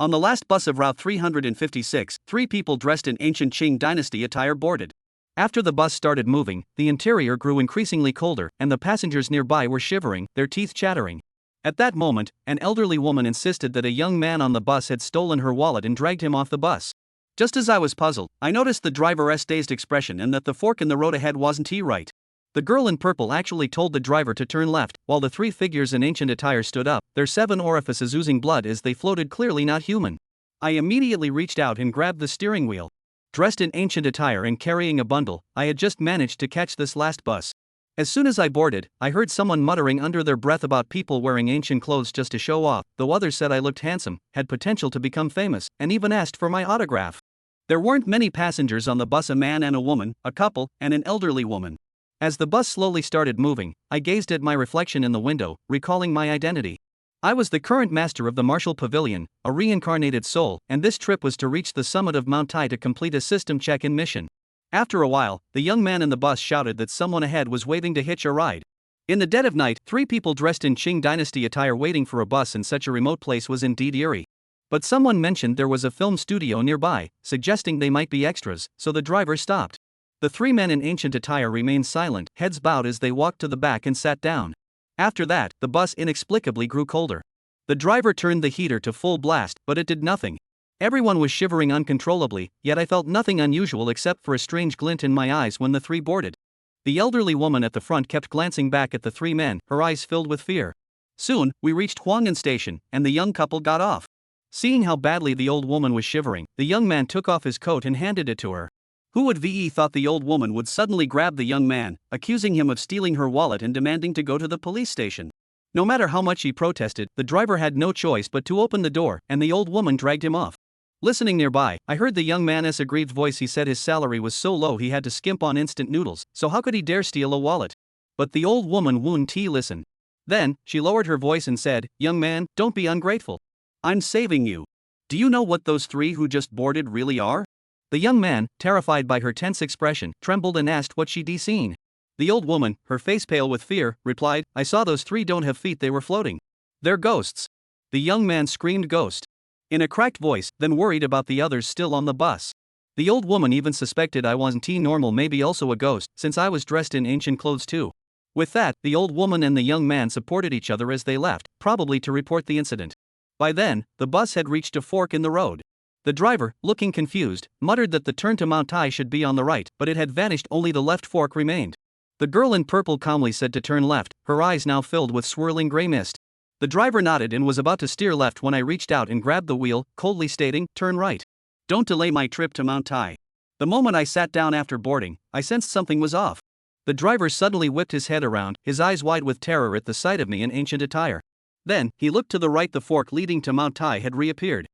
On the last bus of Route 356, 3 people dressed in ancient Qing dynasty attire boarded. After the bus started moving, the interior grew increasingly colder, and the passengers nearby were shivering, their teeth chattering. At that moment, an elderly woman insisted that a young man on the bus had stolen her wallet and dragged him off the bus. Just as I was puzzled, I noticed the driver's dazed expression and that the fork in the road ahead wasn't right. The girl in purple actually told the driver to turn left, while the 3 figures in ancient attire stood up, their 7 orifices oozing blood as they floated, clearly not human. I immediately reached out and grabbed the steering wheel. Dressed in ancient attire and carrying a bundle, I had just managed to catch this last bus. As soon as I boarded, I heard someone muttering under their breath about people wearing ancient clothes just to show off, though others said I looked handsome, had potential to become famous, and even asked for my autograph. There weren't many passengers on the bus, a man and a woman, a couple, and an elderly woman. As the bus slowly started moving, I gazed at my reflection in the window, recalling my identity. I was the current master of the martial pavilion, a reincarnated soul, and this trip was to reach the summit of Mount Tai to complete a system check-in mission. After a while, the young man in the bus shouted that someone ahead was waiting to hitch a ride. In the dead of night, 3 people dressed in Qing dynasty attire waiting for a bus in such a remote place was indeed eerie. But someone mentioned there was a film studio nearby, suggesting they might be extras, so the driver stopped. The 3 men in ancient attire remained silent, heads bowed as they walked to the back and sat down. After that, the bus inexplicably grew colder. The driver turned the heater to full blast, but it did nothing. Everyone was shivering uncontrollably, yet I felt nothing unusual except for a strange glint in my eyes when the 3 boarded. The elderly woman at the front kept glancing back at the 3 men, her eyes filled with fear. Soon, we reached Huang'an Station, and the young couple got off. Seeing how badly the old woman was shivering, the young man took off his coat and handed it to her. Who would have thought the old woman would suddenly grab the young man, accusing him of stealing her wallet and demanding to go to the police station? No matter how much he protested, the driver had no choice but to open the door, and the old woman dragged him off. Listening nearby, I heard the young man's aggrieved voice. He said his salary was so low he had to skimp on instant noodles, so how could he dare steal a wallet? But the old woman wouldn't listen. Then, she lowered her voice and said, "Young man, don't be ungrateful. I'm saving you. Do you know what those 3 who just boarded really are?" The young man, terrified by her tense expression, trembled and asked what she'd seen. The old woman, her face pale with fear, replied, "I saw those 3 don't have feet, they were floating. They're ghosts." The young man screamed ghost in a cracked voice, then worried about the others still on the bus. The old woman even suspected I wasn't normal, maybe also a ghost, since I was dressed in ancient clothes too. With that, the old woman and the young man supported each other as they left, probably to report the incident. By then, the bus had reached a fork in the road. The driver, looking confused, muttered that the turn to Mount Tai should be on the right, but it had vanished, only the left fork remained. The girl in purple calmly said to turn left, her eyes now filled with swirling gray mist. The driver nodded and was about to steer left when I reached out and grabbed the wheel, coldly stating, "Turn right. Don't delay my trip to Mount Tai." The moment I sat down after boarding, I sensed something was off. The driver suddenly whipped his head around, his eyes wide with terror at the sight of me in ancient attire. Then, he looked to the right. The fork leading to Mount Tai had reappeared.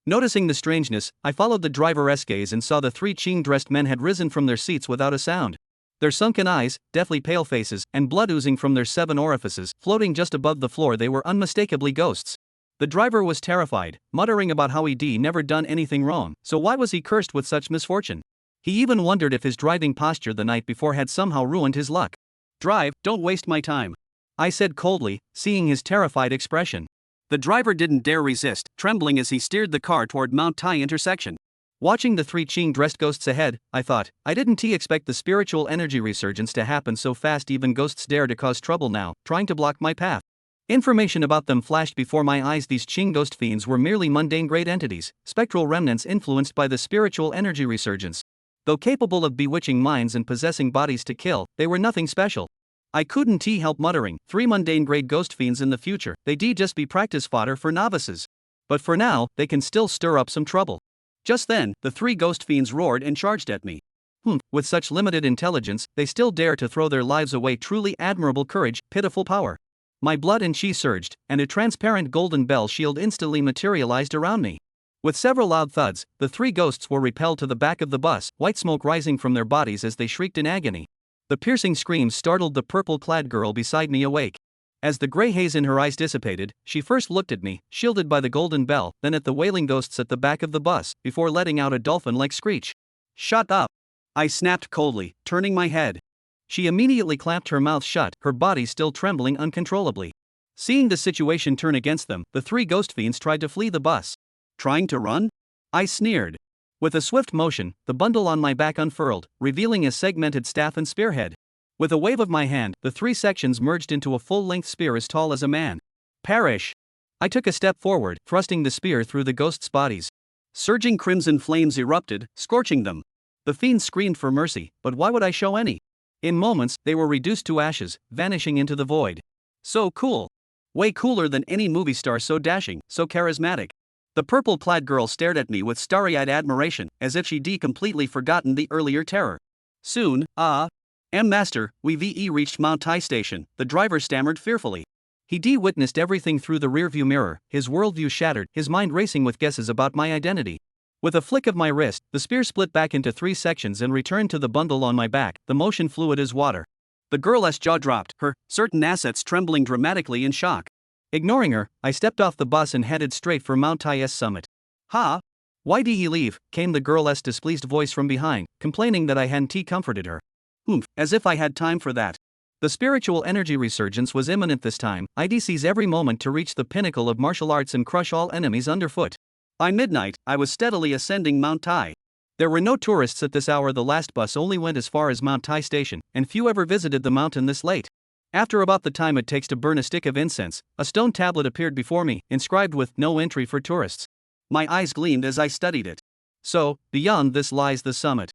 Noticing the strangeness, I followed the driver's gaze and saw the 3 Qing-dressed men had risen from their seats without a sound. Their sunken eyes, deathly pale faces, and blood oozing from their 7 orifices, floating just above the floor, they were unmistakably ghosts. The driver was terrified, muttering about how he'd never done anything wrong, so why was he cursed with such misfortune? He even wondered if his driving posture the night before had somehow ruined his luck. "Drive, don't waste my time," I said coldly, seeing his terrified expression. The driver didn't dare resist, trembling as he steered the car toward Mount Tai intersection. Watching the 3 Qing-dressed ghosts ahead, I thought, I didn't expect the spiritual energy resurgence to happen so fast. Even ghosts dare to cause trouble now, trying to block my path. Information about them flashed before my eyes. These Qing ghost fiends were merely mundane great entities, spectral remnants influenced by the spiritual energy resurgence. Though capable of bewitching minds and possessing bodies to kill, they were nothing special. I couldn't help muttering, 3 mundane grade ghost fiends in the future, they'd just be practice fodder for novices. But for now, they can still stir up some trouble. Just then, the 3 ghost fiends roared and charged at me. With such limited intelligence, they still dare to throw their lives away. Truly admirable courage, pitiful power. My blood and chi surged, and a transparent golden bell shield instantly materialized around me. With several loud thuds, the 3 ghosts were repelled to the back of the bus, white smoke rising from their bodies as they shrieked in agony. The piercing screams startled the purple-clad girl beside me awake. As the gray haze in her eyes dissipated, she first looked at me, shielded by the golden bell, then at the wailing ghosts at the back of the bus, before letting out a dolphin-like screech. "Shut up!" I snapped coldly, turning my head. She immediately clamped her mouth shut, her body still trembling uncontrollably. Seeing the situation turn against them, the 3 ghost fiends tried to flee the bus. Trying to run? I sneered. With a swift motion, the bundle on my back unfurled, revealing a segmented staff and spearhead. With a wave of my hand, the 3 sections merged into a full-length spear as tall as a man. Perish! I took a step forward, thrusting the spear through the ghosts' bodies. Surging crimson flames erupted, scorching them. The fiends screamed for mercy, but why would I show any? In moments, they were reduced to ashes, vanishing into the void. So cool. Way cooler than any movie star, so dashing, so charismatic. The purple-clad girl stared at me with starry-eyed admiration, as if she'd completely forgotten the earlier terror. Soon, Master, we reached Mount Tai station, the driver stammered fearfully. He witnessed everything through the rearview mirror, his worldview shattered, his mind racing with guesses about my identity. With a flick of my wrist, the spear split back into 3 sections and returned to the bundle on my back, the motion fluid as water. The girl's jaw dropped, her certain assets trembling dramatically in shock. Ignoring her, I stepped off the bus and headed straight for Mount Tai's summit. Ha! Why did he leave? Came the girl's displeased voice from behind, complaining that I hadn't comforted her. As if I had time for that. The spiritual energy resurgence was imminent this time. I'd seize every moment to reach the pinnacle of martial arts and crush all enemies underfoot. By midnight, I was steadily ascending Mount Tai. There were no tourists at this hour. The last bus only went as far as Mount Tai station, and few ever visited the mountain this late. After about the time it takes to burn a stick of incense, a stone tablet appeared before me, inscribed with "No entry for tourists." My eyes gleamed as I studied it. So, beyond this lies the summit.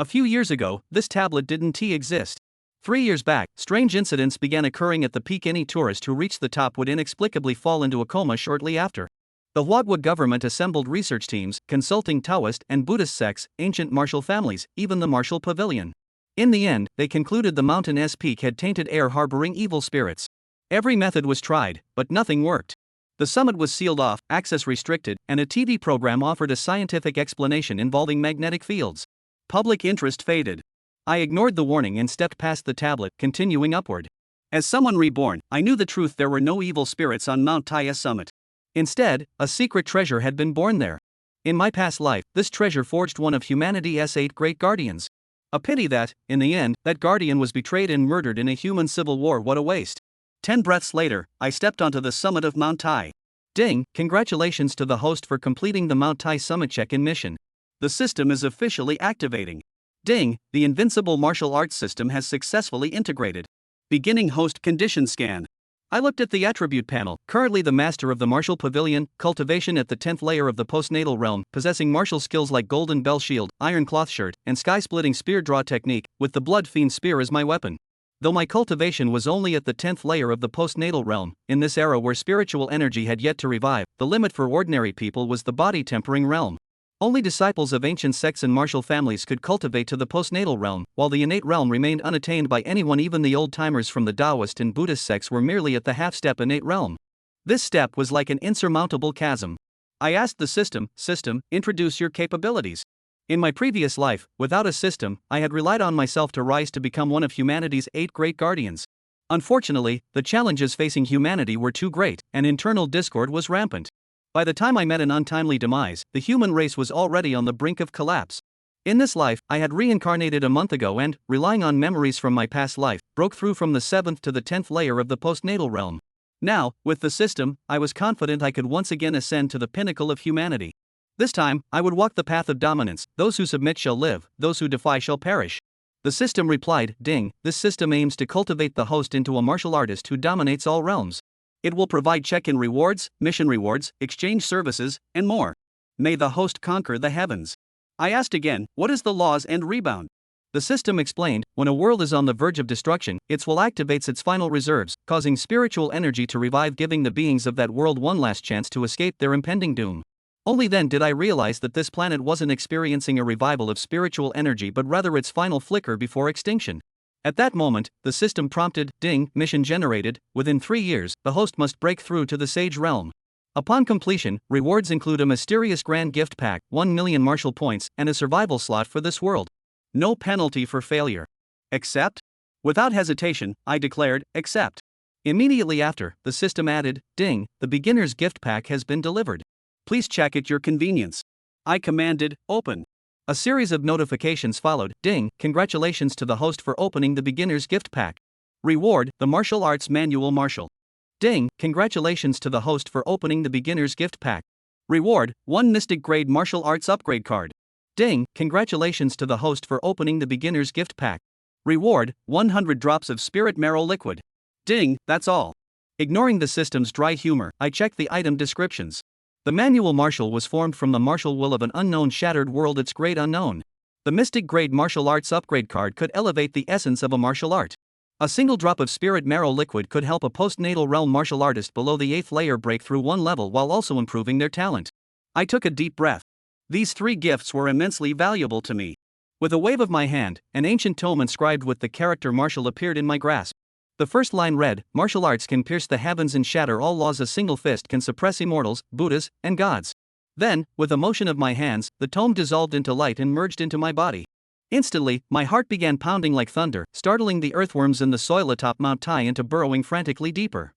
A few years ago, this tablet didn't exist. 3 years back, strange incidents began occurring at the peak. Any tourist who reached the top would inexplicably fall into a coma shortly after. The Huadwa government assembled research teams, consulting Taoist and Buddhist sects, ancient martial families, even the martial pavilion. In the end, they concluded the mountain's peak had tainted air harboring evil spirits. Every method was tried, but nothing worked. The summit was sealed off, access restricted, and a TV program offered a scientific explanation involving magnetic fields. Public interest faded. I ignored the warning and stepped past the tablet, continuing upward. As someone reborn, I knew the truth: there were no evil spirits on Mount Tai's summit. Instead, a secret treasure had been born there. In my past life, this treasure forged one of humanity's 8 great guardians. A pity that, in the end, that guardian was betrayed and murdered in a human civil war. What a waste. 10 breaths later, I stepped onto the summit of Mount Tai. Ding! Congratulations to the host for completing the Mount Tai summit check-in mission. The system is officially activating. Ding! The invincible martial arts system has successfully integrated. Beginning host condition scan. I looked at the attribute panel. Currently the master of the martial pavilion, cultivation at the 10th layer of the postnatal realm, possessing martial skills like golden bell shield, iron cloth shirt, and sky-splitting spear draw technique, with the blood fiend spear as my weapon. Though my cultivation was only at the 10th layer of the postnatal realm, in this era where spiritual energy had yet to revive, the limit for ordinary people was the body-tempering realm. Only disciples of ancient sects and martial families could cultivate to the postnatal realm, while the innate realm remained unattained by anyone. Even the old-timers from the Taoist and Buddhist sects were merely at the half-step innate realm. This step was like an insurmountable chasm. I asked the system, introduce your capabilities. In my previous life, without a system, I had relied on myself to rise to become one of humanity's 8 great guardians. Unfortunately, the challenges facing humanity were too great, and internal discord was rampant. By the time I met an untimely demise, the human race was already on the brink of collapse. In this life, I had reincarnated a month ago and, relying on memories from my past life, broke through from the 7th to the 10th layer of the postnatal realm. Now, with the system, I was confident I could once again ascend to the pinnacle of humanity. This time, I would walk the path of dominance. Those who submit shall live, those who defy shall perish. The system replied, Ding! This system aims to cultivate the host into a martial artist who dominates all realms. It will provide check-in rewards, mission rewards, exchange services, and more. May the host conquer the heavens. I asked again, what is the laws and rebound? The system explained, when a world is on the verge of destruction, its will activates its final reserves, causing spiritual energy to revive, giving the beings of that world one last chance to escape their impending doom. Only then did I realize that this planet wasn't experiencing a revival of spiritual energy but rather its final flicker before extinction. At that moment, the system prompted, Ding! Mission generated. Within 3 years, the host must break through to the Sage Realm. Upon completion, rewards include a mysterious grand gift pack, 1 million martial points, and a survival slot for this world. No penalty for failure. Accept? Without hesitation, I declared, accept. Immediately after, the system added, Ding! The beginner's gift pack has been delivered. Please check at your convenience. I commanded, open. A series of notifications followed. Ding! Congratulations to the host for opening the beginner's gift pack. Reward, the martial arts manual martial. Ding! Congratulations to the host for opening the beginner's gift pack. Reward, 1 Mystic Grade Martial Arts Upgrade Card. Ding, congratulations to the host for opening the beginner's gift pack. Reward, 100 drops of Spirit Marrow Liquid. Ding, that's all. Ignoring the system's dry humor, I checked the item descriptions. The manual martial was formed from the martial will of an unknown shattered world, its great unknown. The Mystic Grade Martial Arts Upgrade card could elevate the essence of a martial art. A single drop of Spirit Marrow Liquid could help a postnatal realm martial artist below the 8th layer break through one level while also improving their talent. I took a deep breath. These 3 gifts were immensely valuable to me. With a wave of my hand, an ancient tome inscribed with the character martial appeared in my grasp. The first line read, "Martial arts can pierce the heavens and shatter all laws. A single fist can suppress immortals, Buddhas, and gods." Then, with a motion of my hands, the tome dissolved into light and merged into my body. Instantly, my heart began pounding like thunder, startling the earthworms in the soil atop Mount Tai into burrowing frantically deeper.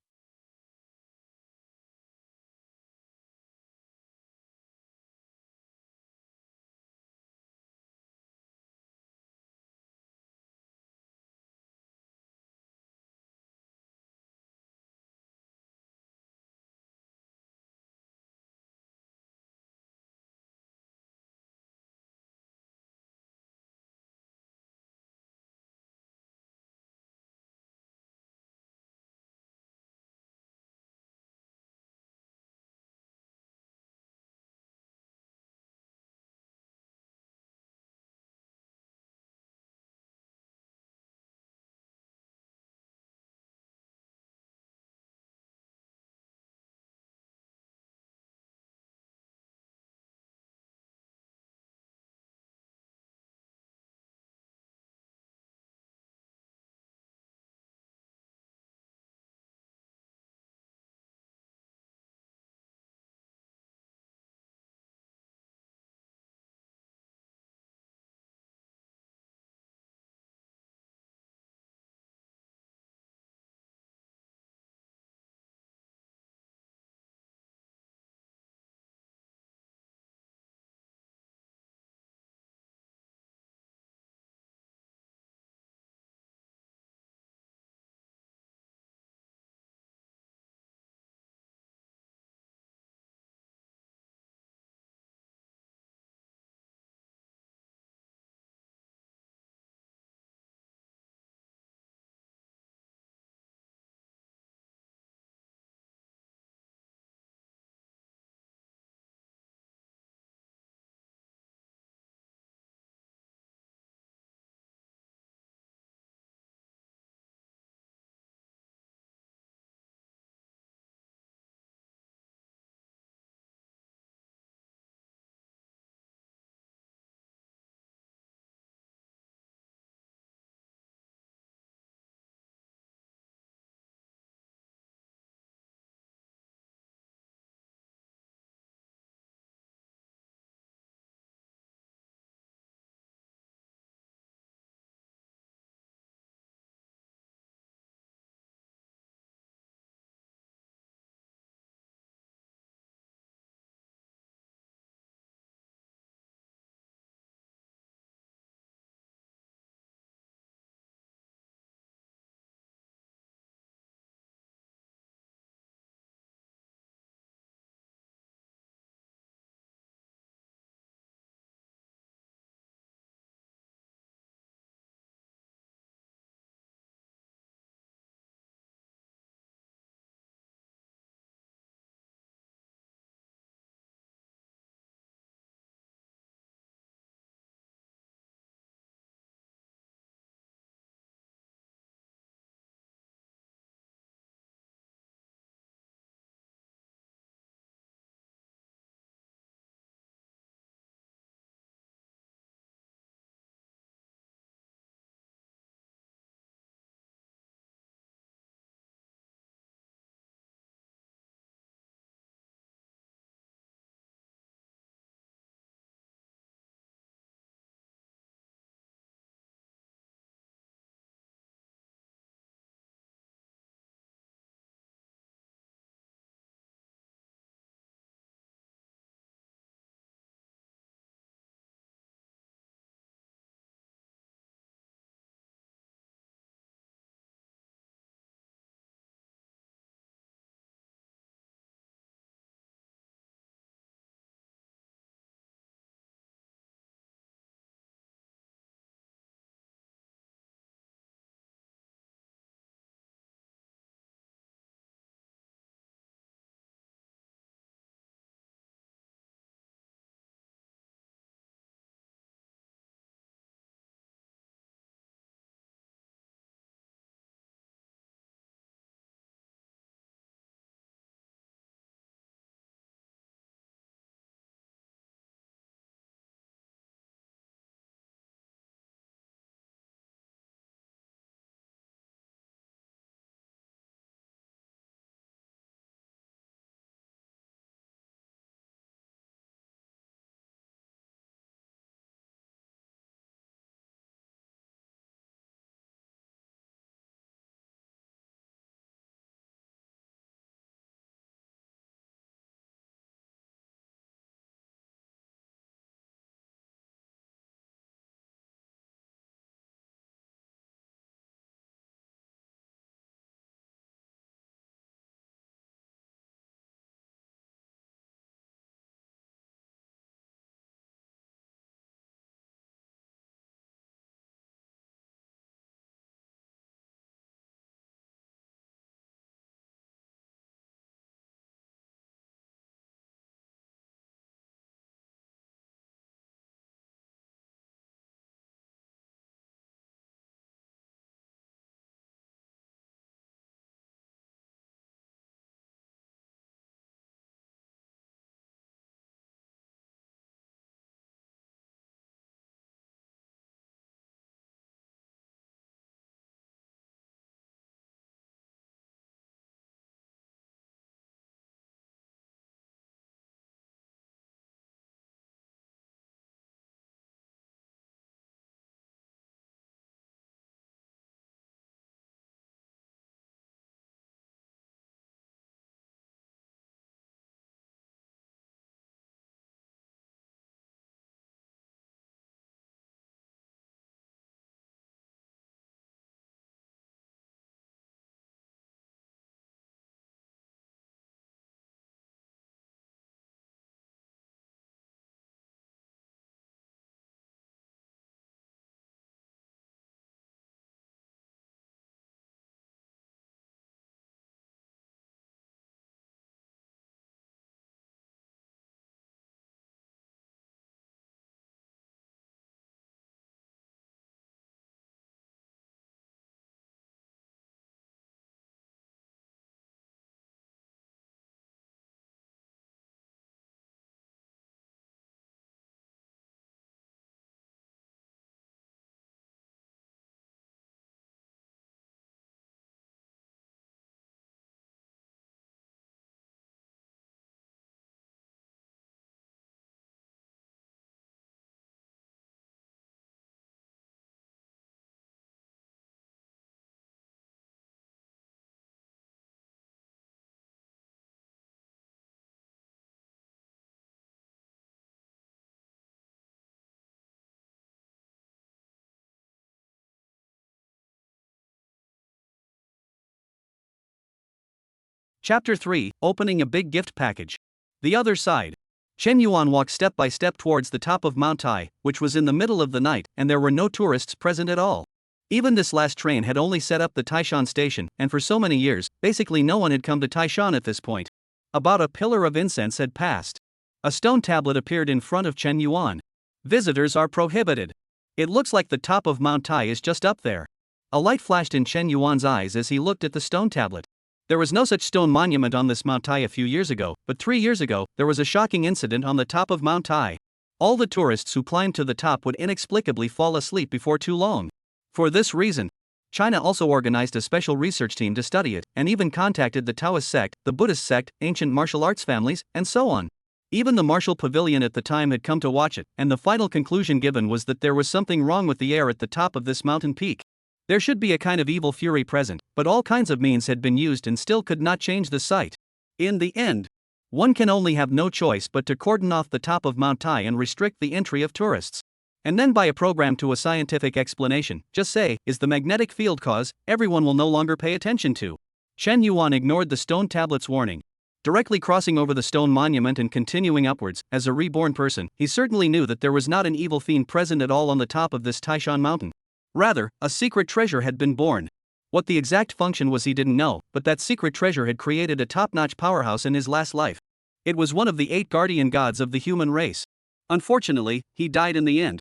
Chapter 3, Opening a Big Gift Package. The Other Side. Chen Yuan walked step by step towards the top of Mount Tai, which was in the middle of the night, and there were no tourists present at all. Even this last train had only set up the Taishan station, and for so many years, basically no one had come to Taishan at this point. About a pillar of incense had passed. A stone tablet appeared in front of Chen Yuan. Visitors are prohibited. It looks like the top of Mount Tai is just up there. A light flashed in Chen Yuan's eyes as he looked at the stone tablet. There was no such stone monument on this Mount Tai a few years ago, but 3 years ago, there was a shocking incident on the top of Mount Tai. All the tourists who climbed to the top would inexplicably fall asleep before too long. For this reason, China also organized a special research team to study it, and even contacted the Taoist sect, the Buddhist sect, ancient martial arts families, and so on. Even the martial pavilion at the time had come to watch it, and the final conclusion given was that there was something wrong with the air at the top of this mountain peak. There should be a kind of evil fury present, but all kinds of means had been used and still could not change the sight. In the end, one can only have no choice but to cordon off the top of Mount Tai and restrict the entry of tourists. And then by a program to a scientific explanation, just say, is the magnetic field cause, everyone will no longer pay attention to. Chen Yuan ignored the stone tablet's warning. Directly crossing over the stone monument and continuing upwards, as a reborn person, he certainly knew that there was not an evil fiend present at all on the top of this Taishan mountain. Rather, a secret treasure had been born. What the exact function was he didn't know, but that secret treasure had created a top-notch powerhouse in his last life. It was one of the 8 guardian gods of the human race. Unfortunately, he died in the end.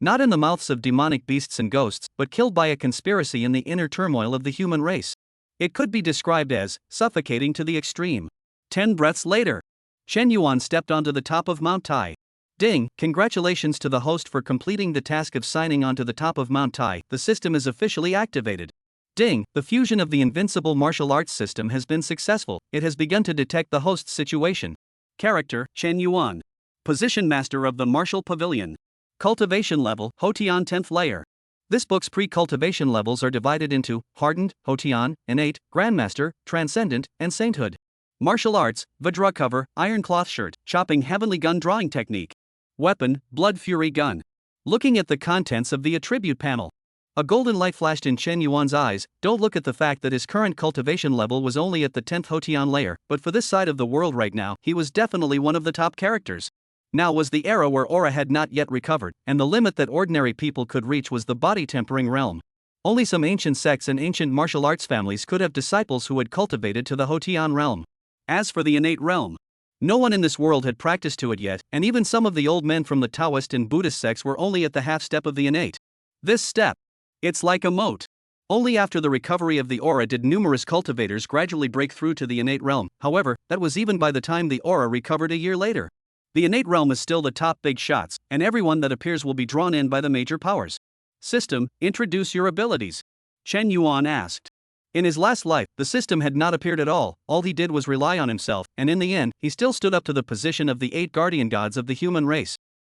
Not in the mouths of demonic beasts and ghosts, but killed by a conspiracy in the inner turmoil of the human race. It could be described as suffocating to the extreme. 10 breaths later, Chen Yuan stepped onto the top of Mount Tai. Ding, congratulations to the host for completing the task of signing onto the top of Mount Tai, the system is officially activated. Ding, the fusion of the invincible martial arts system has been successful, it has begun to detect the host's situation. Character, Chen Yuan. Position Master of the Martial Pavilion. Cultivation level, Hotian 10th layer. This book's pre-cultivation levels are divided into Hardened, Hotian, Innate, Grandmaster, Transcendent, and Sainthood. Martial Arts, Vajra Cover, Iron Cloth Shirt, Chopping Heavenly Gun Drawing Technique. Weapon, Blood Fury Gun. Looking at the contents of the attribute panel. A golden light flashed in Chen Yuan's eyes. Don't look at the fact that his current cultivation level was only at the 10th Hotian layer, but for this side of the world right now, he was definitely one of the top characters. Now was the era where aura had not yet recovered, and the limit that ordinary people could reach was the body-tempering realm. Only some ancient sects and ancient martial arts families could have disciples who had cultivated to the Hotian realm. As for the innate realm, no one in this world had practiced to it yet, and even some of the old men from the Taoist and Buddhist sects were only at the half step of the innate. This step, it's like a moat. Only after the recovery of the aura did numerous cultivators gradually break through to the innate realm, however, that was even by the time the aura recovered a year later. The innate realm is still the top big shots, and everyone that appears will be drawn in by the major powers. System, introduce your abilities. Chen Yuan asked. In his last life, the system had not appeared at all he did was rely on himself, and in the end, he still stood up to the position of the 8 guardian gods of the human race.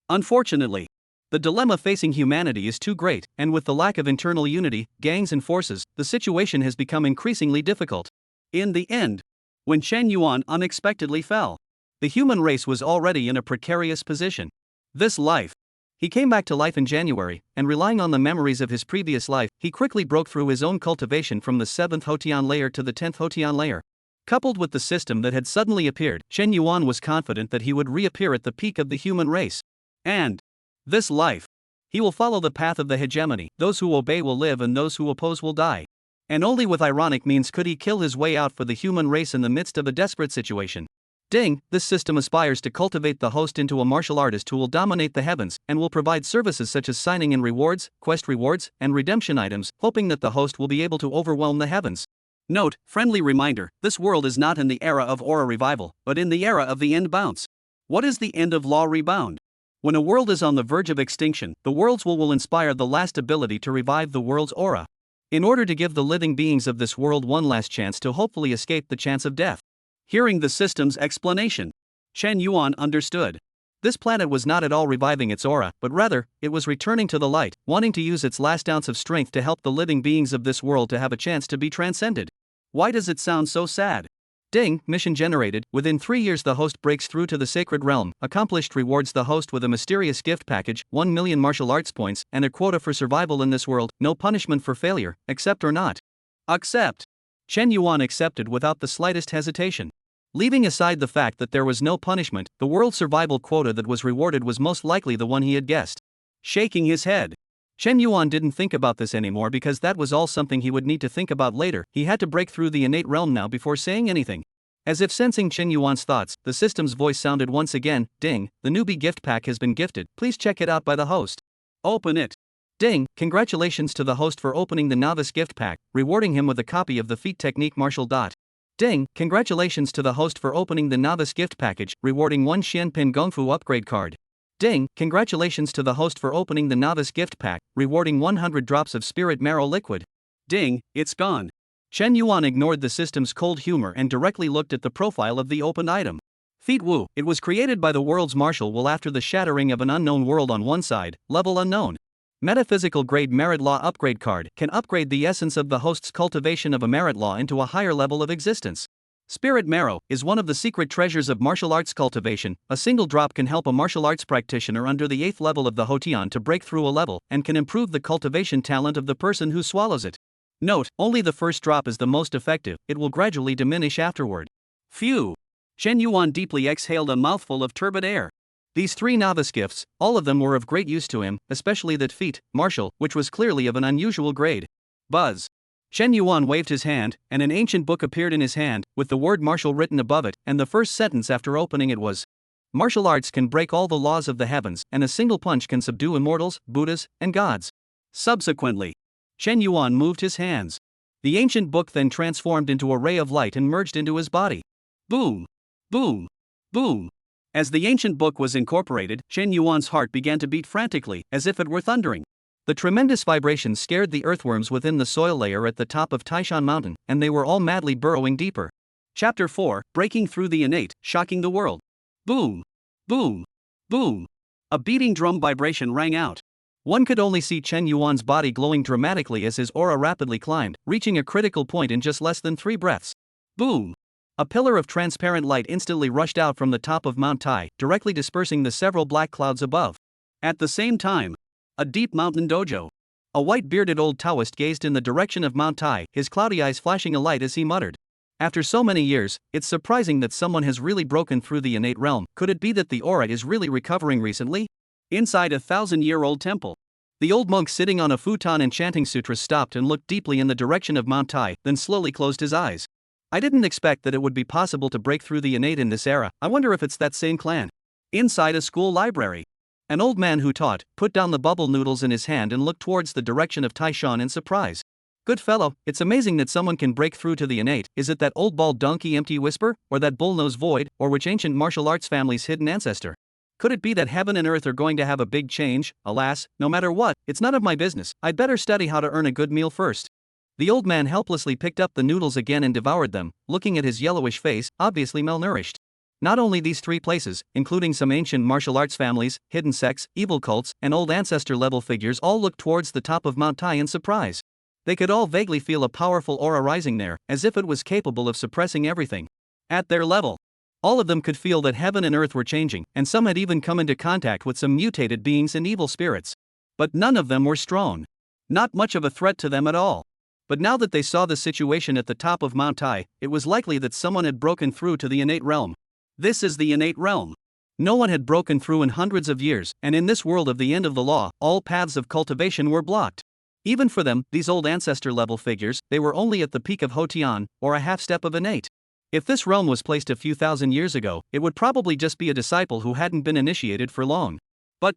Unfortunately, the dilemma facing humanity is too great, and with the lack of internal unity, gangs and forces, the situation has become increasingly difficult. In the end, when Chen Yuan unexpectedly fell, the human race was already in a precarious position. This life. He came back to life in January, and relying on the memories of his previous life, he quickly broke through his own cultivation from the 7th Hotian layer to the 10th Hotian layer. Coupled with the system that had suddenly appeared, Chen Yuan was confident that he would reappear at the peak of the human race. And this life. He will follow the path of the hegemony, those who obey will live and those who oppose will die. And only with ironic means could he kill his way out for the human race in the midst of a desperate situation. Ding, this system aspires to cultivate the host into a martial artist who will dominate the heavens, and will provide services such as signing in rewards, quest rewards, and redemption items, hoping that the host will be able to overwhelm the heavens. Note, friendly reminder, this world is not in the era of aura revival, but in the era of the end bounce. What is the end of law rebound? When a world is on the verge of extinction, the world's will inspire the last ability to revive the world's aura. In order to give the living beings of this world one last chance to hopefully escape the chance of death. Hearing the system's explanation, Chen Yuan understood. This planet was not at all reviving its aura, but rather, it was returning to the light, wanting to use its last ounce of strength to help the living beings of this world to have a chance to be transcended. Why does it sound so sad? Ding, mission generated. Within 3 years the host breaks through to the sacred realm. Accomplished rewards the host with a mysterious gift package, 1 million martial arts points, and a quota for survival in this world. No punishment for failure, accept or not. Accept. Chen Yuan accepted without the slightest hesitation. Leaving aside the fact that there was no punishment, the world survival quota that was rewarded was most likely the one he had guessed. Shaking his head, Chen Yuan didn't think about this anymore because that was all something he would need to think about later. He had to break through the innate realm now before saying anything. As if sensing Chen Yuan's thoughts, the system's voice sounded once again. Ding, the newbie gift pack has been gifted. Please check it out by the host. Open it. Ding, congratulations to the host for opening the novice gift pack, rewarding him with a copy of the feat technique martial dot. Ding, congratulations to the host for opening the novice gift package, rewarding 1 Xianpin Gongfu upgrade card. Ding, congratulations to the host for opening the novice gift pack, rewarding 100 drops of spirit marrow liquid. Ding, it's gone. Chen Yuan ignored the system's cold humor and directly looked at the profile of the opened item. Feat Wu, it was created by the world's martial will after the shattering of an unknown world on one side, level unknown. Metaphysical grade merit law upgrade card can upgrade the essence of the host's cultivation of a merit law into a higher level of existence. Spirit marrow is one of the secret treasures of martial arts cultivation. A single drop can help a martial arts practitioner under the 8th level of the Hotian to break through a level and can improve the cultivation talent of the person who swallows it. Note, only the first drop is the most effective, it will gradually diminish afterward. Phew! Chen Yuan deeply exhaled a mouthful of turbid air. These 3 novice gifts, all of them were of great use to him, especially that feat, martial, which was clearly of an unusual grade. Buzz! Chen Yuan waved his hand, and an ancient book appeared in his hand, with the word martial written above it, and the first sentence after opening it was, "Martial arts can break all the laws of the heavens, and a single punch can subdue immortals, Buddhas, and gods." Subsequently, Chen Yuan moved his hands. The ancient book then transformed into a ray of light and merged into his body. Boom! Boom! Boom! As the ancient book was incorporated, Chen Yuan's heart began to beat frantically, as if it were thundering. The tremendous vibration scared the earthworms within the soil layer at the top of Taishan Mountain, and they were all madly burrowing deeper. Chapter 4, Breaking Through the Innate, Shocking the World. Boom! Boom! Boom! A beating drum vibration rang out. One could only see Chen Yuan's body glowing dramatically as his aura rapidly climbed, reaching a critical point in just less than 3 breaths. Boom! A pillar of transparent light instantly rushed out from the top of Mount Tai, directly dispersing the several black clouds above. At the same time, a deep mountain dojo. A white-bearded old Taoist gazed in the direction of Mount Tai, his cloudy eyes flashing a light as he muttered, "After so many years, it's surprising that someone has really broken through the innate realm. Could it be that the aura is really recovering recently?" Inside a 1,000-year-old temple, the old monk sitting on a futon and chanting sutras stopped and looked deeply in the direction of Mount Tai, then slowly closed his eyes. "I didn't expect that it would be possible to break through the innate in this era. I wonder if it's that same clan." Inside a school library, an old man who taught put down the bubble noodles in his hand and looked towards the direction of Taishan in surprise. "Good fellow, it's amazing that someone can break through to the innate. Is it that old bald donkey empty whisper, or that bullnose void, or which ancient martial arts family's hidden ancestor? Could it be that heaven and earth are going to have a big change? Alas, no matter what, it's none of my business. I'd better study how to earn a good meal first." The old man helplessly picked up the noodles again and devoured them, looking at his yellowish face, obviously malnourished. Not only these 3 places, including some ancient martial arts families, hidden sects, evil cults, and old ancestor-level figures all looked towards the top of Mount Tai in surprise. They could all vaguely feel a powerful aura rising there, as if it was capable of suppressing everything. At their level, all of them could feel that heaven and earth were changing, and some had even come into contact with some mutated beings and evil spirits. But none of them were strong. Not much of a threat to them at all. But now that they saw the situation at the top of Mount Tai, it was likely that someone had broken through to the innate realm. This is the innate realm. No one had broken through in hundreds of years, and in this world of the end of the law, all paths of cultivation were blocked. Even for them, these old ancestor-level figures, they were only at the peak of Hotian, or a half-step of innate. If this realm was placed a few thousand years ago, it would probably just be a disciple who hadn't been initiated for long. But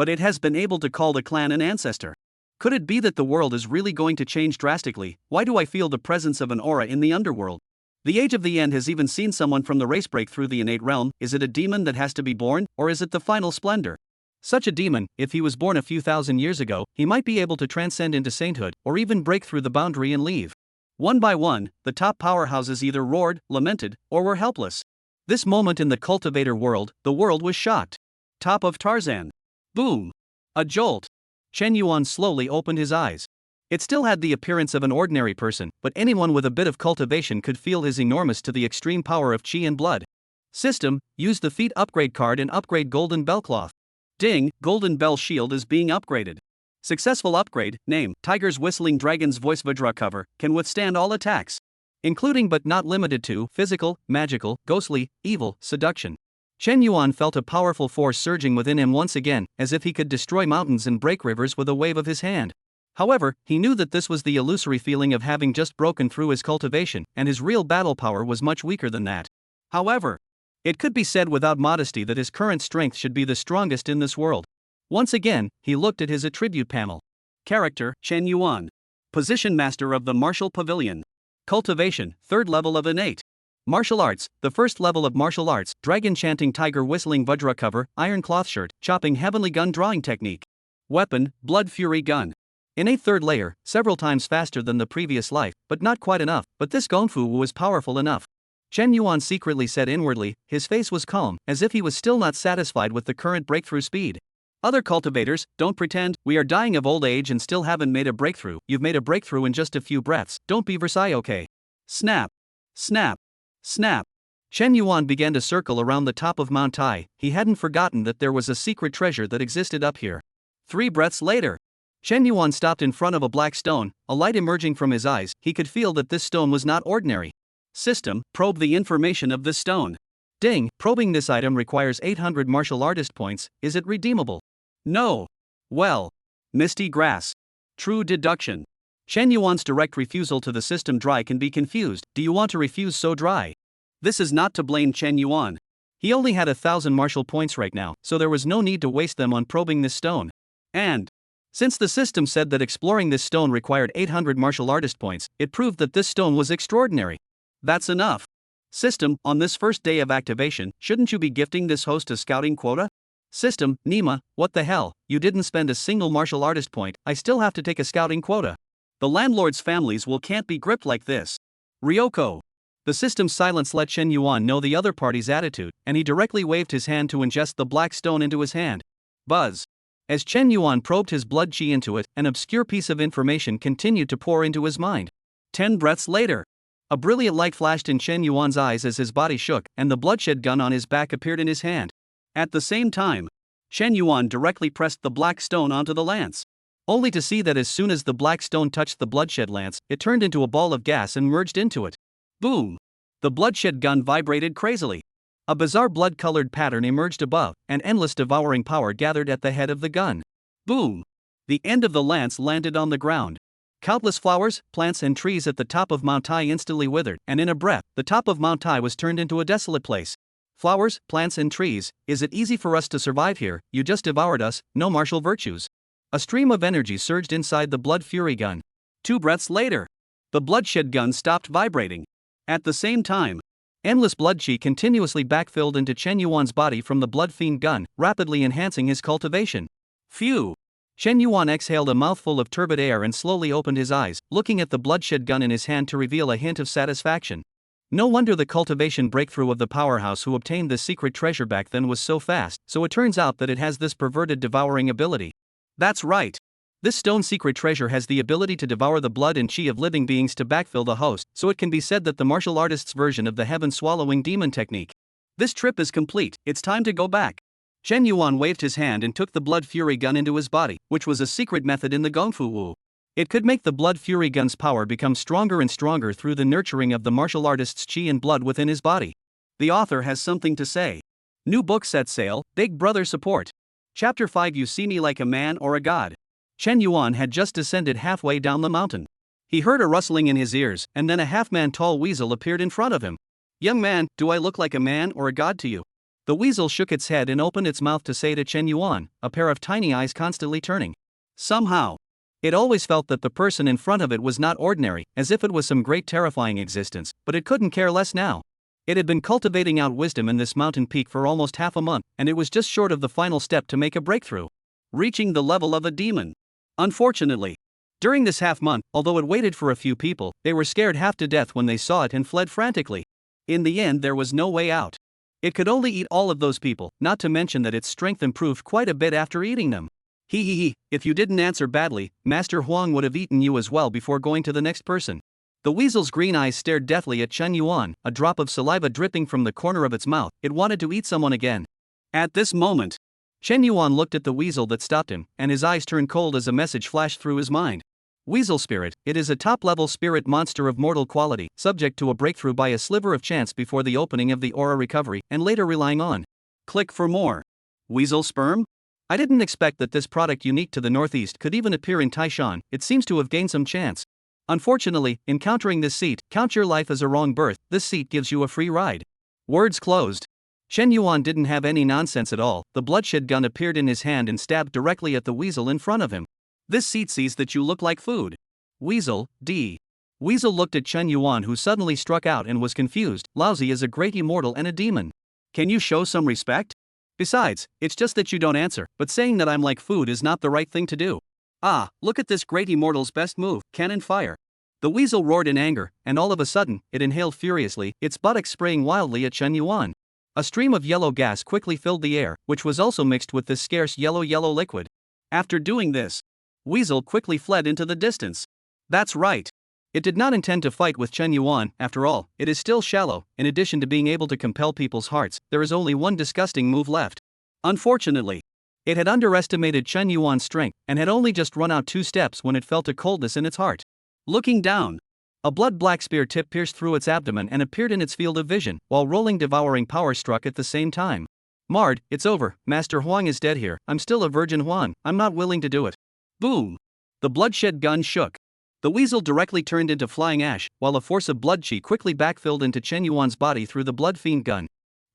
it has been able to call the clan an ancestor. Could it be that the world is really going to change drastically? Why do I feel the presence of an aura in the underworld? The age of the end has even seen someone from the race break through the innate realm. Is it a demon that has to be born, or is it the final splendor? Such a demon, if he was born a few thousand years ago, he might be able to transcend into sainthood, or even break through the boundary and leave. One by one, the top powerhouses either roared, lamented, or were helpless. This moment in the cultivator world, the world was shocked. Top of Tarzan. Boom. A jolt. Chen Yuan slowly opened his eyes. It still had the appearance of an ordinary person, but anyone with a bit of cultivation could feel his enormous to the extreme power of chi and blood. System, use the feat upgrade card and upgrade golden bell cloth. Ding, golden bell shield is being upgraded. Successful upgrade, name, Tiger's Whistling Dragon's Voice Vajra cover, can withstand all attacks, including but not limited to physical, magical, ghostly, evil, seduction. Chen Yuan felt a powerful force surging within him once again, as if he could destroy mountains and break rivers with a wave of his hand. However, he knew that this was the illusory feeling of having just broken through his cultivation, and his real battle power was much weaker than that. However, it could be said without modesty that his current strength should be the strongest in this world. Once again, he looked at his attribute panel. Character, Chen Yuan. Position Master of the Martial Pavilion. Cultivation, 3rd level of innate. Martial arts, the 1st level of martial arts, dragon chanting tiger whistling Vajra cover, iron cloth shirt, chopping heavenly gun drawing technique. Weapon, blood fury gun. Innate 3rd layer, several times faster than the previous life, but not quite enough, but this Gongfu was powerful enough. Chen Yuan secretly said inwardly, his face was calm, as if he was still not satisfied with the current breakthrough speed. Other cultivators, don't pretend, we are dying of old age and still haven't made a breakthrough. You've made a breakthrough in just a few breaths, don't be Versailles, okay? Snap. Snap. Snap. Chen Yuan began to circle around the top of Mount Tai. He hadn't forgotten that there was a secret treasure that existed up here. 3 breaths later, Chen Yuan stopped in front of a black stone, a light emerging from his eyes. He could feel that this stone was not ordinary. System, probe the information of this stone. Ding, probing this item requires 800 martial artist points. Is it redeemable? No. Well. Misty grass. True deduction. Chen Yuan's direct refusal to the system dry can be confused. Do you want to refuse so dry? This is not to blame Chen Yuan. He only had 1,000 martial points right now, so there was no need to waste them on probing this stone. And since the system said that exploring this stone required 800 martial artist points, it proved that this stone was extraordinary. That's enough. System, on this first day of activation, shouldn't you be gifting this host a scouting quota? System, Nima, what the hell, you didn't spend a single martial artist point, I still have to take a scouting quota. The landlord's families can't be gripped like this. Ryoko. The system's silence let Chen Yuan know the other party's attitude, and he directly waved his hand to ingest the black stone into his hand. Buzz. As Chen Yuan probed his blood chi into it, an obscure piece of information continued to pour into his mind. 10 breaths later, a brilliant light flashed in Chen Yuan's eyes as his body shook, and the bloodshed gun on his back appeared in his hand. At the same time, Chen Yuan directly pressed the black stone onto the lance, only to see that as soon as the black stone touched the bloodshed lance, it turned into a ball of gas and merged into it. Boom! The bloodshed gun vibrated crazily. A bizarre blood-colored pattern emerged above, and endless devouring power gathered at the head of the gun. Boom! The end of the lance landed on the ground. Countless flowers, plants and trees at the top of Mount Tai instantly withered, and in a breath, the top of Mount Tai was turned into a desolate place. Flowers, plants and trees, is it easy for us to survive here? You just devoured us, no martial virtues. A stream of energy surged inside the blood fury gun. 2 breaths later, the bloodshed gun stopped vibrating. At the same time, endless blood chi continuously backfilled into Chen Yuan's body from the blood fiend gun, rapidly enhancing his cultivation. Phew! Chen Yuan exhaled a mouthful of turbid air and slowly opened his eyes, looking at the bloodshed gun in his hand to reveal a hint of satisfaction. No wonder the cultivation breakthrough of the powerhouse who obtained this secret treasure back then was so fast, so it turns out that it has this perverted devouring ability. That's right. This stone secret treasure has the ability to devour the blood and chi of living beings to backfill the host, so it can be said that the martial artist's version of the heaven-swallowing demon technique. This trip is complete, it's time to go back. Chen Yuan waved his hand and took the blood fury gun into his body, which was a secret method in the Gongfu Wu. It could make the blood fury gun's power become stronger and stronger through the nurturing of the martial artist's chi and blood within his body. The author has something to say. New book set sale, Big Brother support. Chapter 5 You See Me Like a Man or a God. Chen Yuan had just descended halfway down the mountain. He heard a rustling in his ears, and then a half-man tall weasel appeared in front of him. Young man, do I look like a man or a god to you? The weasel shook its head and opened its mouth to say to Chen Yuan, a pair of tiny eyes constantly turning. Somehow, it always felt that the person in front of it was not ordinary, as if it was some great terrifying existence, but it couldn't care less now. It had been cultivating out wisdom in this mountain peak for almost half a month, and it was just short of the final step to make a breakthrough, reaching the level of a demon. Unfortunately, during this half month, although it waited for a few people, they were scared half to death when they saw it and fled frantically. In the end, there was no way out. It could only eat all of those people, not to mention that its strength improved quite a bit after eating them. If you didn't answer badly, Master Huang would have eaten you as well before going to the next person. The weasel's green eyes stared deathly at Chen Yuan, a drop of saliva dripping from the corner of its mouth. It wanted to eat someone again. At this moment, Chen Yuan looked at the weasel that stopped him, and his eyes turned cold as a message flashed through his mind. Weasel spirit, it is a top-level spirit monster of mortal quality, subject to a breakthrough by a sliver of chance before the opening of the aura recovery, and later relying on. Click for more. Weasel sperm? I didn't expect that this product unique to the Northeast could even appear in Taishan. It seems to have gained some chance. Unfortunately, encountering this seat, count your life as a wrong birth, this seat gives you a free ride. Words closed. Chen Yuan didn't have any nonsense at all, the bloodshed gun appeared in his hand and stabbed directly at the weasel in front of him. This seat sees that you look like food. Weasel, D. Weasel looked at Chen Yuan, who suddenly struck out and was confused. Lousy is a great immortal and a demon. Can you show some respect? Besides, it's just that you don't answer, but saying that I'm like food is not the right thing to do. Ah, look at this great immortal's best move, cannon fire. The weasel roared in anger, and all of a sudden, it inhaled furiously, its buttocks spraying wildly at Chen Yuan. A stream of yellow gas quickly filled the air, which was also mixed with this scarce yellow liquid. After doing this, Weasel quickly fled into the distance. That's right. It did not intend to fight with Chen Yuan, after all, it is still shallow. In addition to being able to compel people's hearts, there is only one disgusting move left. Unfortunately, it had underestimated Chen Yuan's strength, and had only just run out 2 steps when it felt a coldness in its heart. Looking down, a blood-black spear tip pierced through its abdomen and appeared in its field of vision, while rolling devouring power struck at the same time. Marred, it's over, Master Huang is dead here, I'm still a virgin Huang, I'm not willing to do it. Boom! The bloodshed gun shook. The weasel directly turned into flying ash, while a force of blood chi quickly backfilled into Chen Yuan's body through the blood fiend gun.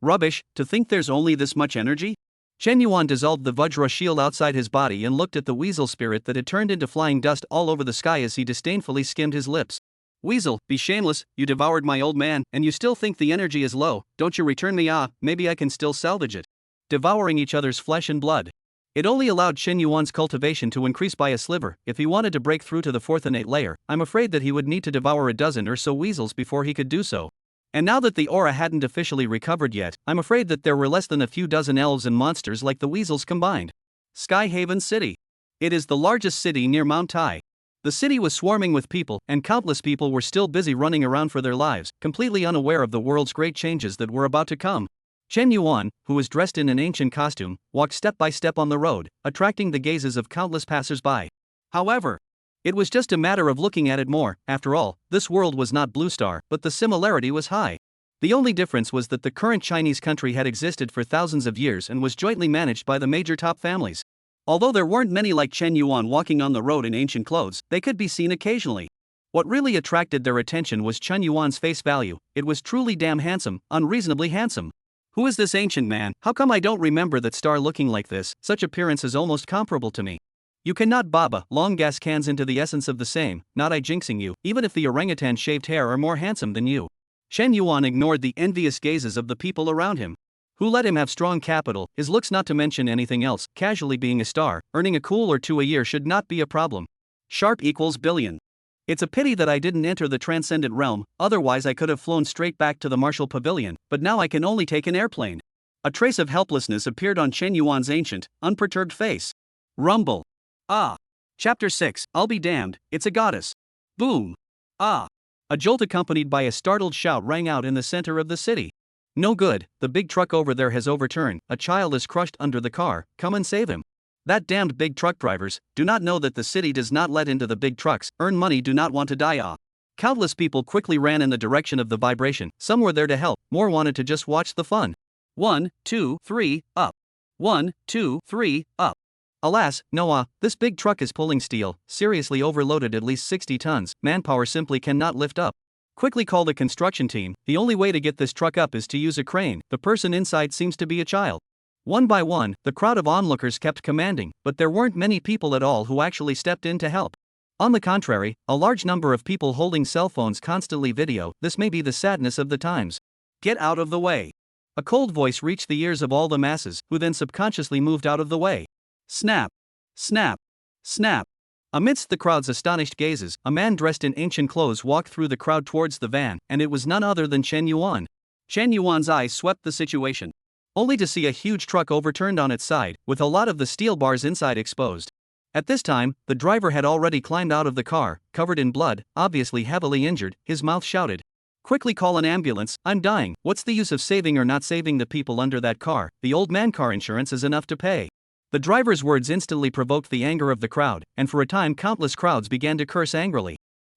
Rubbish, to think there's only this much energy? Chen Yuan dissolved the Vajra shield outside his body and looked at the weasel spirit that had turned into flying dust all over the sky as he disdainfully skimmed his lips. Weasel, be shameless, you devoured my old man, and you still think the energy is low, don't you return me? Maybe I can still salvage it. Devouring each other's flesh and blood. It only allowed Chen Yuan's cultivation to increase by a sliver. If he wanted to break through to the 4th innate layer, I'm afraid that he would need to devour a dozen or so weasels before he could do so. And now that the aura hadn't officially recovered yet, I'm afraid that there were less than a few dozen elves and monsters like the weasels combined. Sky Haven City. It is the largest city near Mount Tai. The city was swarming with people, and countless people were still busy running around for their lives, completely unaware of the world's great changes that were about to come. Chen Yuan, who was dressed in an ancient costume, walked step by step on the road, attracting the gazes of countless passers-by. However, it was just a matter of looking at it more. After all, this world was not Blue Star, but the similarity was high. The only difference was that the current Chinese country had existed for thousands of years and was jointly managed by the major top families. Although there weren't many like Chen Yuan walking on the road in ancient clothes, they could be seen occasionally. What really attracted their attention was Chen Yuan's face value. It was truly damn handsome, unreasonably handsome. Who is this ancient man? How come I don't remember that star looking like this? Such appearance is almost comparable to me. You cannot baba long gas cans into the essence of the same, not I jinxing you, even if the orangutan shaved hair are more handsome than you. Chen Yuan ignored the envious gazes of the people around him. Who let him have strong capital, his looks not to mention anything else, casually being a star, earning a cool or 2 a year should not be a problem. Sharp equals billion. It's a pity that I didn't enter the transcendent realm, otherwise I could have flown straight back to the martial pavilion, but now I can only take an airplane. A trace of helplessness appeared on Chen Yuan's ancient, unperturbed face. Rumble. Ah. Chapter 6, I'll be damned, it's a goddess. Boom. Ah. A jolt accompanied by a startled shout rang out in the center of the city. No good, the big truck over there has overturned, a child is crushed under the car, come and save him. That damned big truck drivers, do not know that the city does not let into the big trucks, earn money, do not want to die. Countless people quickly ran in the direction of the vibration, some were there to help, more wanted to just watch the fun. 1, 2, 3, up. 1, 2, 3, up. Alas, no, this big truck is pulling steel, seriously overloaded, at least 60 tons, manpower simply cannot lift up. Quickly call the construction team, the only way to get this truck up is to use a crane, the person inside seems to be a child. One by one, the crowd of onlookers kept commanding, but there weren't many people at all who actually stepped in to help. On the contrary, a large number of people holding cell phones constantly video, this may be the sadness of the times. Get out of the way. A cold voice reached the ears of all the masses, who then subconsciously moved out of the way. Snap. Snap. Snap. Amidst the crowd's astonished gazes, a man dressed in ancient clothes walked through the crowd towards the van, and it was none other than Chen Yuan. Chen Yuan's eyes swept the situation, only to see a huge truck overturned on its side, with a lot of the steel bars inside exposed. At this time, the driver had already climbed out of the car, covered in blood, obviously heavily injured, his mouth shouted. Quickly call an ambulance, I'm dying. What's the use of saving or not saving the people under that car? The old man car insurance is enough to pay. The driver's words instantly provoked the anger of the crowd, and for a time countless crowds began to curse angrily.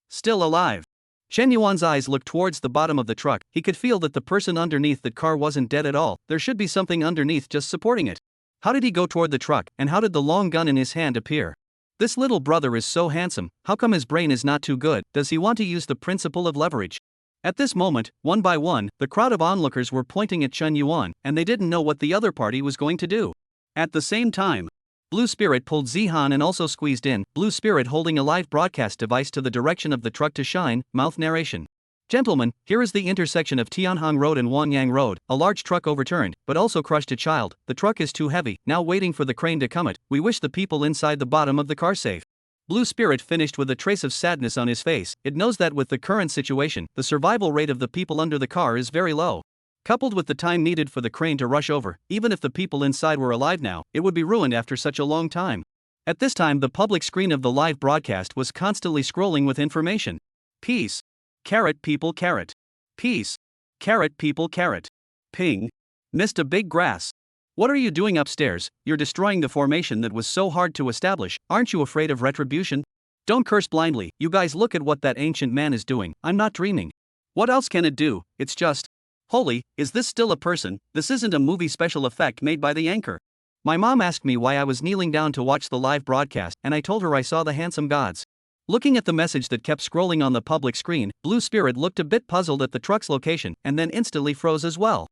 Still alive. Chen Yuan's eyes looked towards the bottom of the truck. He could feel that the person underneath that car wasn't dead at all. There should be something underneath just supporting it. How did he go toward the truck, and how did the long gun in his hand appear? This little brother is so handsome. How come his brain is not too good? Does he want to use the principle of leverage? At this moment, one by one, the crowd of onlookers were pointing at Chen Yuan, and they didn't know what the other party was going to do. At the same time, Blue Spirit pulled Zihan and also squeezed in, Blue Spirit holding a live broadcast device to the direction of the truck to shine, mouth narration. Gentlemen, here is the intersection of Tianhang Road and Wanyang Road. A large truck overturned, but also crushed a child. The truck is too heavy, now waiting for the crane to come it. We wish the people inside the bottom of the car safe. Blue Spirit finished with a trace of sadness on his face. It knows that with the current situation, the survival rate of the people under the car is very low. Coupled with the time needed for the crane to rush over, even if the people inside were alive now, it would be ruined after such a long time. At this time, the public screen of the live broadcast was constantly scrolling with information. Peace. Carrot people carrot. Peace. Carrot people carrot. Ping. Missed a big grass. What are you doing upstairs? You're destroying the formation that was so hard to establish. Aren't you afraid of retribution? Don't curse blindly. You guys look at what that ancient man is doing. I'm not dreaming. What else can it do? It's just... Holy, is this still a person? This isn't a movie special effect made by the anchor. My mom asked me why I was kneeling down to watch the live broadcast, and I told her I saw the handsome gods. Looking at the message that kept scrolling on the public screen, Blue Spirit looked a bit puzzled at the truck's location and then instantly froze as well.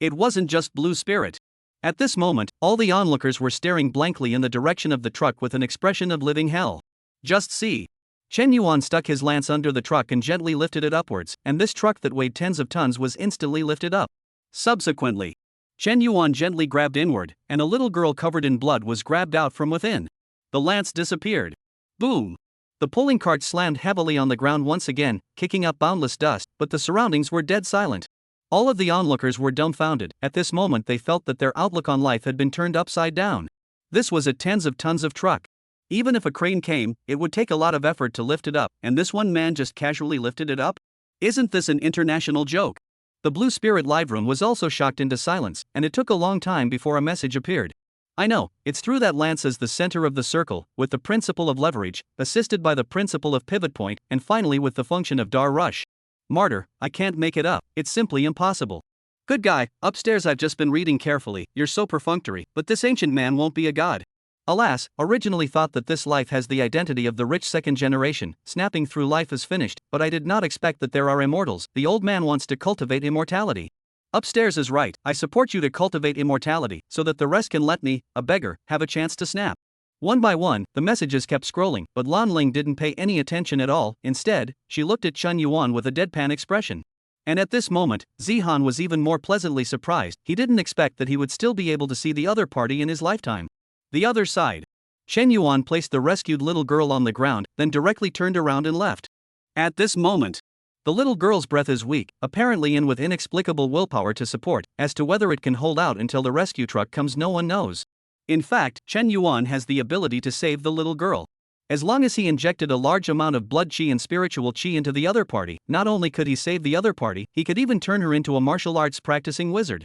It wasn't just Blue Spirit. At this moment, all the onlookers were staring blankly in the direction of the truck with an expression of living hell. Just see. Chen Yuan stuck his lance under the truck and gently lifted it upwards, and this truck that weighed tens of tons was instantly lifted up. Subsequently, Chen Yuan gently grabbed inward, and a little girl covered in blood was grabbed out from within. The lance disappeared. Boom! The pulling cart slammed heavily on the ground once again, kicking up boundless dust, but the surroundings were dead silent. All of the onlookers were dumbfounded. At this moment they felt that their outlook on life had been turned upside down. This was a tens of tons of truck. Even if a crane came, it would take a lot of effort to lift it up, and this one man just casually lifted it up? Isn't this an international joke? The Blue Spirit live room was also shocked into silence, and it took a long time before a message appeared. I know, it's through that lance as the center of the circle, with the principle of leverage, assisted by the principle of pivot point, and finally with the function of Dar Rush. Martyr, I can't make it up, it's simply impossible. Good guy, upstairs I've just been reading carefully, you're so perfunctory, but this ancient man won't be a god. Alas, originally thought that this life has the identity of the rich second generation, snapping through life is finished, but I did not expect that there are immortals. The old man wants to cultivate immortality. Upstairs is right, I support you to cultivate immortality, so that the rest can let me, a beggar, have a chance to snap. One by one, the messages kept scrolling, but Lan Ling didn't pay any attention at all. Instead, she looked at Chen Yuan with a deadpan expression. And at this moment, Zihan was even more pleasantly surprised. He didn't expect that he would still be able to see the other party in his lifetime. The other side. Chen Yuan placed the rescued little girl on the ground, then directly turned around and left. At this moment, the little girl's breath is weak, apparently in with inexplicable willpower to support. As to whether it can hold out until the rescue truck comes, no one knows. In fact, Chen Yuan has the ability to save the little girl. As long as he injected a large amount of blood qi and spiritual qi into the other party, not only could he save the other party, he could even turn her into a martial arts practicing wizard.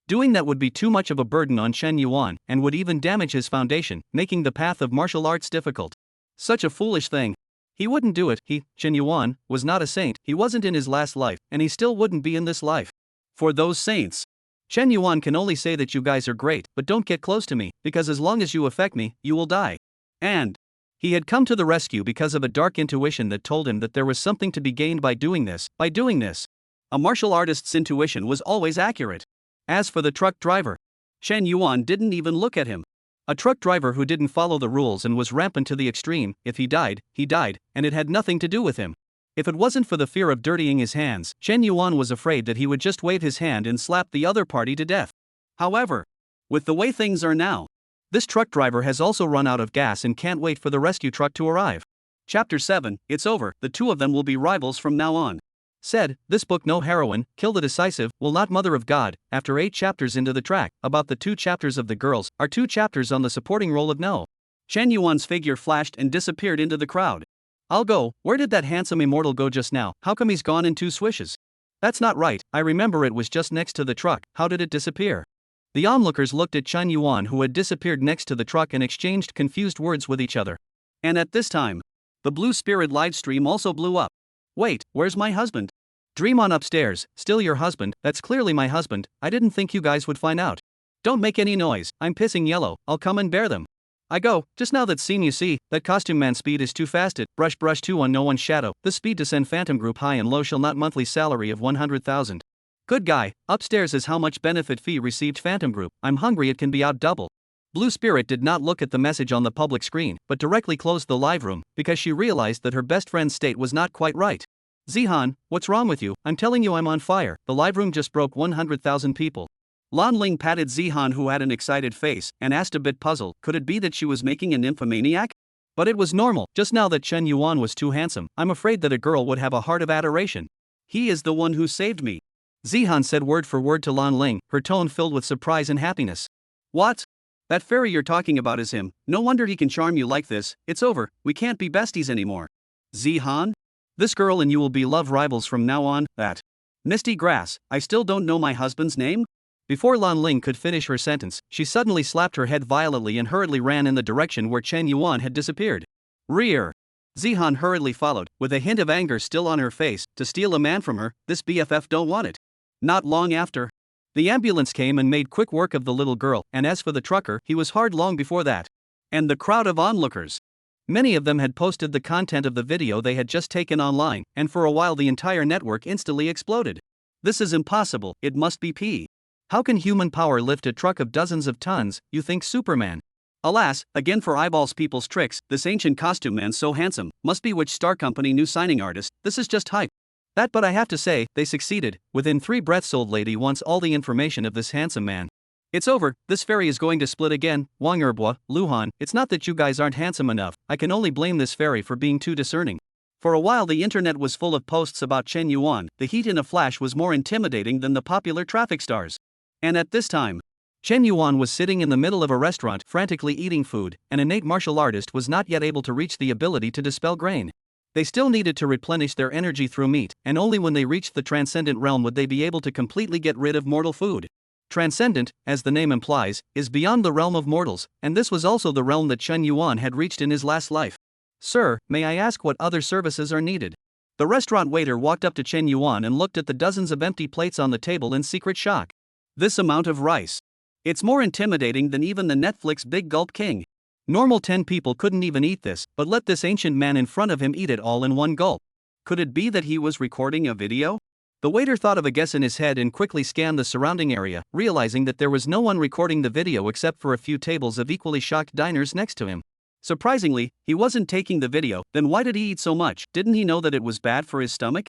Doing that would be too much of a burden on Chen Yuan, and would even damage his foundation, making the path of martial arts difficult. Such a foolish thing. He wouldn't do it. Chen Yuan, was not a saint. He wasn't in his last life, and he still wouldn't be in this life. For those saints, Chen Yuan can only say that you guys are great, but don't get close to me, because as long as you affect me, you will die. And he had come to the rescue because of a dark intuition that told him that there was something to be gained by doing this. A martial artist's intuition was always accurate. As for the truck driver, Chen Yuan didn't even look at him. A truck driver who didn't follow the rules and was rampant to the extreme. If he died, and it had nothing to do with him. If it wasn't for the fear of dirtying his hands, Chen Yuan was afraid that he would just wave his hand and slap the other party to death. However, with the way things are now, this truck driver has also run out of gas and can't wait for the rescue truck to arrive. Chapter 7, It's over, the two of them will be rivals from now on. Said, this book no heroine, kill the decisive, will not mother of God. After 8 chapters into the track, about the 2 chapters of the girls, are 2 chapters on the supporting role of No. Chen Yuan's figure flashed and disappeared into the crowd. I'll go. Where did that handsome immortal go just now? How come he's gone in 2 swishes? That's not right, I remember it was just next to the truck, how did it disappear? The onlookers looked at Chen Yuan, who had disappeared next to the truck, and exchanged confused words with each other. And at this time, the Blue Spirit livestream also blew up. Wait, where's my husband? Dream on upstairs, still your husband, that's clearly my husband, I didn't think you guys would find out. Don't make any noise, I'm pissing yellow, I'll come and bear them. I go, just now that scene you see, that costume man speed is too fast, it, brush 2 on no one's shadow, the speed to send phantom group high and low shall not monthly salary of 100,000. Good guy, upstairs is how much benefit fee received phantom group, I'm hungry it can be out double. Blue Spirit did not look at the message on the public screen, but directly closed the live room, because she realized that her best friend's state was not quite right. Zihan, what's wrong with you? I'm telling you I'm on fire, the live room just broke 100,000 people. Lan Ling patted Zihan, who had an excited face, and asked a bit puzzled, could it be that she was making a nymphomaniac? But it was normal, just now that Chen Yuan was too handsome, I'm afraid that a girl would have a heart of adoration. He is the one who saved me. Zihan said word for word to Lan Ling, her tone filled with surprise and happiness. What? That fairy you're talking about is him, no wonder he can charm you like this, it's over, we can't be besties anymore. Zihan? This girl and you will be love rivals from now on, that. Misty Grass, I still don't know my husband's name? Before Lan Ling could finish her sentence, she suddenly slapped her head violently and hurriedly ran in the direction where Chen Yuan had disappeared. Rear. Zihan hurriedly followed, with a hint of anger still on her face, to steal a man from her, this BFF don't want it. Not long after, the ambulance came and made quick work of the little girl, and as for the trucker, he was hard long before that. And the crowd of onlookers. Many of them had posted the content of the video they had just taken online, and for a while the entire network instantly exploded. This is impossible, it must be P. How can human power lift a truck of dozens of tons, you think Superman? Alas, again for eyeballs people's tricks, this ancient costume man so handsome, must be which star company new signing artist, this is just hype. That but I have to say, they succeeded, within 3 breaths old lady wants all the information of this handsome man. It's over, this fairy is going to split again, Wang Erbo, Luhan, it's not that you guys aren't handsome enough, I can only blame this fairy for being too discerning. For a while the internet was full of posts about Chen Yuan, the heat in a flash was more intimidating than the popular traffic stars. And at this time, Chen Yuan was sitting in the middle of a restaurant frantically eating food, an innate martial artist was not yet able to reach the ability to dispel grain. They still needed to replenish their energy through meat, and only when they reached the transcendent realm would they be able to completely get rid of mortal food. Transcendent, as the name implies, is beyond the realm of mortals, and this was also the realm that Chen Yuan had reached in his last life. Sir, may I ask what other services are needed? The restaurant waiter walked up to Chen Yuan and looked at the dozens of empty plates on the table in secret shock. This amount of rice. It's more intimidating than even the Netflix Big Gulp King. Normal 10 people couldn't even eat this, but let this ancient man in front of him eat it all in one gulp. Could it be that he was recording a video? The waiter thought of a guess in his head and quickly scanned the surrounding area, realizing that there was no one recording the video except for a few tables of equally shocked diners next to him. Surprisingly, he wasn't taking the video, then why did he eat so much? Didn't he know that it was bad for his stomach?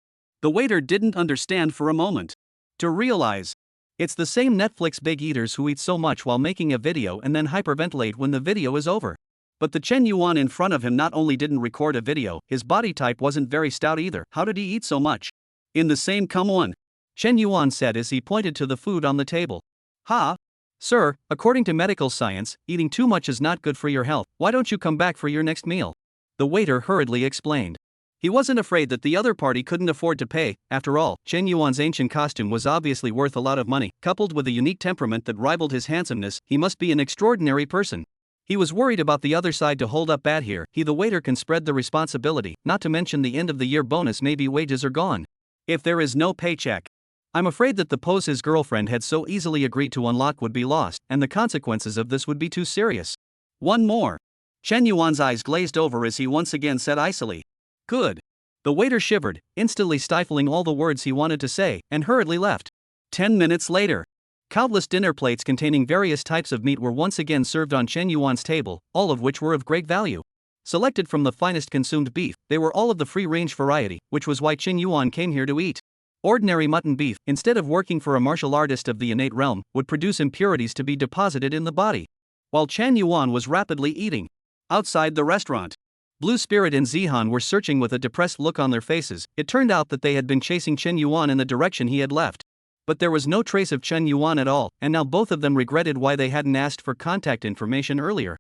The waiter didn't understand for a moment. To realize, it's the same Netflix big eaters who eat so much while making a video and then hyperventilate when the video is over. But the Chen Yuan in front of him not only didn't record a video, his body type wasn't very stout either. How did he eat so much? In the same come on, Chen Yuan said as he pointed to the food on the table. Ha! Sir, according to medical science, eating too much is not good for your health, why don't you come back for your next meal? The waiter hurriedly explained. He wasn't afraid that the other party couldn't afford to pay, after all, Chen Yuan's ancient costume was obviously worth a lot of money, coupled with a unique temperament that rivaled his handsomeness, he must be an extraordinary person. He was worried about the other side to hold up bad here, the waiter can spread the responsibility, not to mention the end of the year bonus maybe wages are gone. If there is no paycheck, I'm afraid that the pose his girlfriend had so easily agreed to unlock would be lost, and the consequences of this would be too serious. One more. Chen Yuan's eyes glazed over as he once again said icily. Good. The waiter shivered, instantly stifling all the words he wanted to say, and hurriedly left. 10 minutes later, countless dinner plates containing various types of meat were once again served on Chen Yuan's table, all of which were of great value. Selected from the finest consumed beef, they were all of the free-range variety, which was why Chen Yuan came here to eat. Ordinary mutton beef, instead of working for a martial artist of the innate realm, would produce impurities to be deposited in the body. While Chen Yuan was rapidly eating. Outside the restaurant, Blue Spirit and Zihan were searching with a depressed look on their faces. It turned out that they had been chasing Chen Yuan in the direction he had left. But there was no trace of Chen Yuan at all, and now both of them regretted why they hadn't asked for contact information earlier.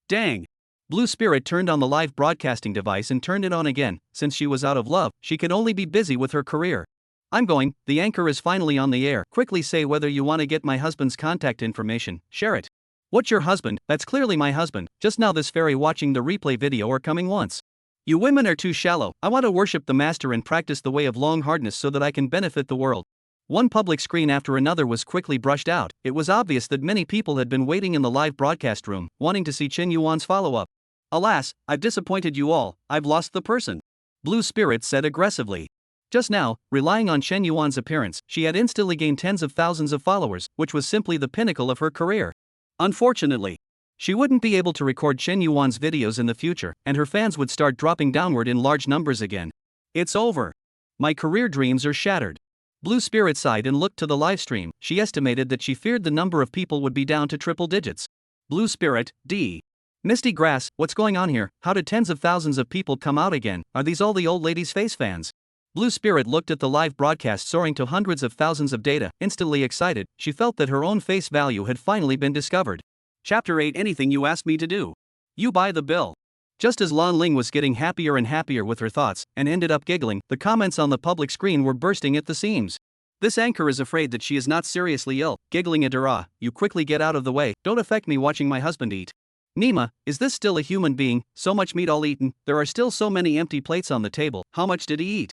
Dang! Blue Spirit turned on the live broadcasting device and turned it on again. Since she was out of love, she could only be busy with her career. I'm going, the anchor is finally on the air. Quickly say whether you want to get my husband's contact information, share it. What's your husband? That's clearly my husband. Just now this fairy watching the replay video or coming once. You women are too shallow. I want to worship the master and practice the way of long hardness so that I can benefit the world. One public screen after another was quickly brushed out. It was obvious that many people had been waiting in the live broadcast room, wanting to see Chen Yuan's follow-up. Alas, I've disappointed you all. I've lost the person. Blue Spirit said aggressively. Just now, relying on Chen Yuan's appearance, she had instantly gained tens of thousands of followers, which was simply the pinnacle of her career. Unfortunately, she wouldn't be able to record Chen Yuan's videos in the future, and her fans would start dropping downward in large numbers again. It's over. My career dreams are shattered. Blue Spirit sighed and looked to the livestream. She estimated that she feared the number of people would be down to triple digits. Blue Spirit, D. Misty Grass, what's going on here? How did tens of thousands of people come out again? Are these all the old lady's face fans? Blue Spirit looked at the live broadcast soaring to hundreds of thousands of data, instantly excited. She felt that her own face value had finally been discovered. Chapter 8 Anything you ask me to do. You buy the bill. Just as Lan Ling was getting happier and happier with her thoughts, and ended up giggling, the comments on the public screen were bursting at the seams. This anchor is afraid that she is not seriously ill, giggling at her. You quickly get out of the way, don't affect me watching my husband eat. Nima, is this still a human being? So much meat all eaten, there are still so many empty plates on the table, how much did he eat?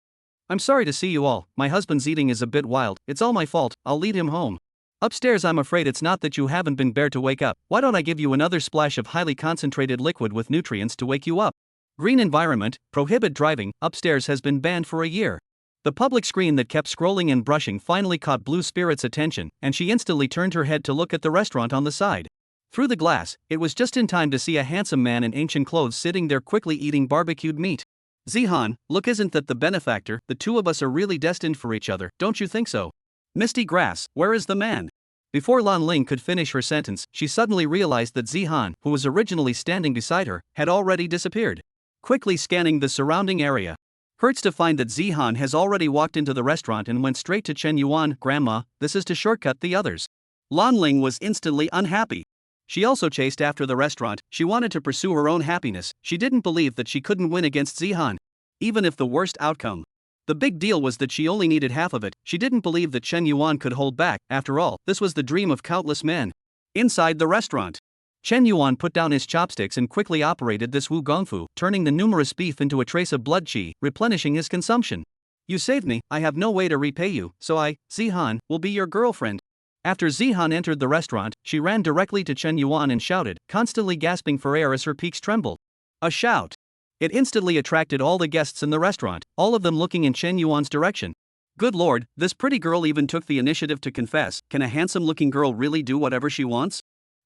I'm sorry to see you all, my husband's eating is a bit wild, it's all my fault, I'll lead him home. Upstairs I'm afraid it's not that you haven't been bare to wake up, why don't I give you another splash of highly concentrated liquid with nutrients to wake you up? Green environment, prohibit driving, upstairs has been banned for a year. The public screen that kept scrolling and brushing finally caught Blue Spirit's attention, and she instantly turned her head to look at the restaurant on the side. Through the glass, it was just in time to see a handsome man in ancient clothes sitting there quickly eating barbecued meat. Zihan, look, isn't that the benefactor? The two of us are really destined for each other, don't you think so? Misty Grass, where is the man? Before Lan Ling could finish her sentence, she suddenly realized that Zihan, who was originally standing beside her, had already disappeared. Quickly scanning the surrounding area, hurts to find that Zihan has already walked into the restaurant and went straight to Chen Yuan. Grandma, this is to shortcut the others. Lan Ling was instantly unhappy. She also chased after the restaurant. She wanted to pursue her own happiness. She didn't believe that she couldn't win against Zihan. Even if the worst outcome. The big deal was that she only needed half of it. She didn't believe that Chen Yuan could hold back. After all, this was the dream of countless men. Inside the restaurant, Chen Yuan put down his chopsticks and quickly operated this Wu Gongfu, turning the numerous beef into a trace of blood qi, replenishing his consumption. You saved me, I have no way to repay you, so I, Zihan, will be your girlfriend. After Zihan entered the restaurant, she ran directly to Chen Yuan and shouted, constantly gasping for air as her peaks trembled. A shout. It instantly attracted all the guests in the restaurant, all of them looking in Chen Yuan's direction. Good lord, this pretty girl even took the initiative to confess. Can a handsome-looking girl really do whatever she wants?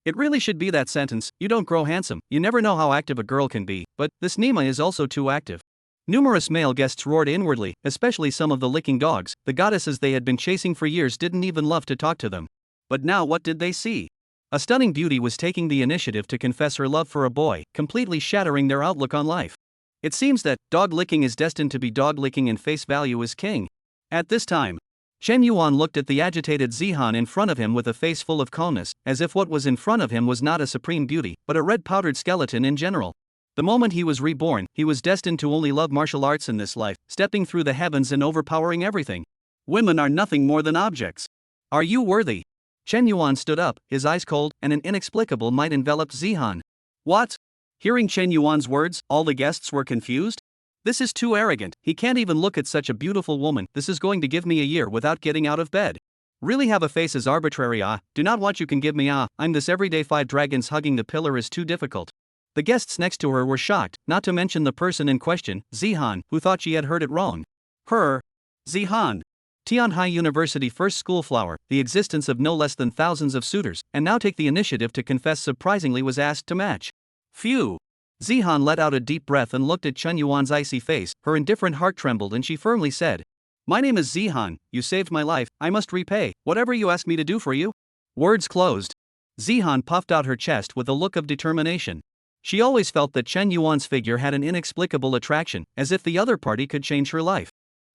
It really should be that sentence, you don't grow handsome, you never know how active a girl can be, but this Nima is also too active. Numerous male guests roared inwardly, especially some of the licking dogs. The goddesses they had been chasing for years didn't even love to talk to them. But now what did they see? A stunning beauty was taking the initiative to confess her love for a boy, completely shattering their outlook on life. It seems that dog licking is destined to be dog licking and face value is king. At this time, Chen Yuan looked at the agitated Zihan in front of him with a face full of calmness, as if what was in front of him was not a supreme beauty, but a red powdered skeleton in general. The moment he was reborn, he was destined to only love martial arts in this life, stepping through the heavens and overpowering everything. Women are nothing more than objects. Are you worthy? Chen Yuan stood up, his eyes cold, and an inexplicable might enveloped Zihan. What? Hearing Chen Yuan's words, all the guests were confused. This is too arrogant, he can't even look at such a beautiful woman. This is going to give me a year without getting out of bed. Really have a face as arbitrary. Do not what you can give me. I'm this everyday 5 dragons hugging the pillar is too difficult. The guests next to her were shocked, not to mention the person in question, Zihan, who thought she had heard it wrong. Her. Zihan. Tianhai University first school flower, the existence of no less than thousands of suitors, and now take the initiative to confess surprisingly was asked to match. Phew. Zihan let out a deep breath and looked at Chen Yuan's icy face. Her indifferent heart trembled and she firmly said, my name is Zihan, you saved my life, I must repay, whatever you ask me to do for you. Words closed. Zihan puffed out her chest with a look of determination. She always felt that Chen Yuan's figure had an inexplicable attraction, as if the other party could change her life.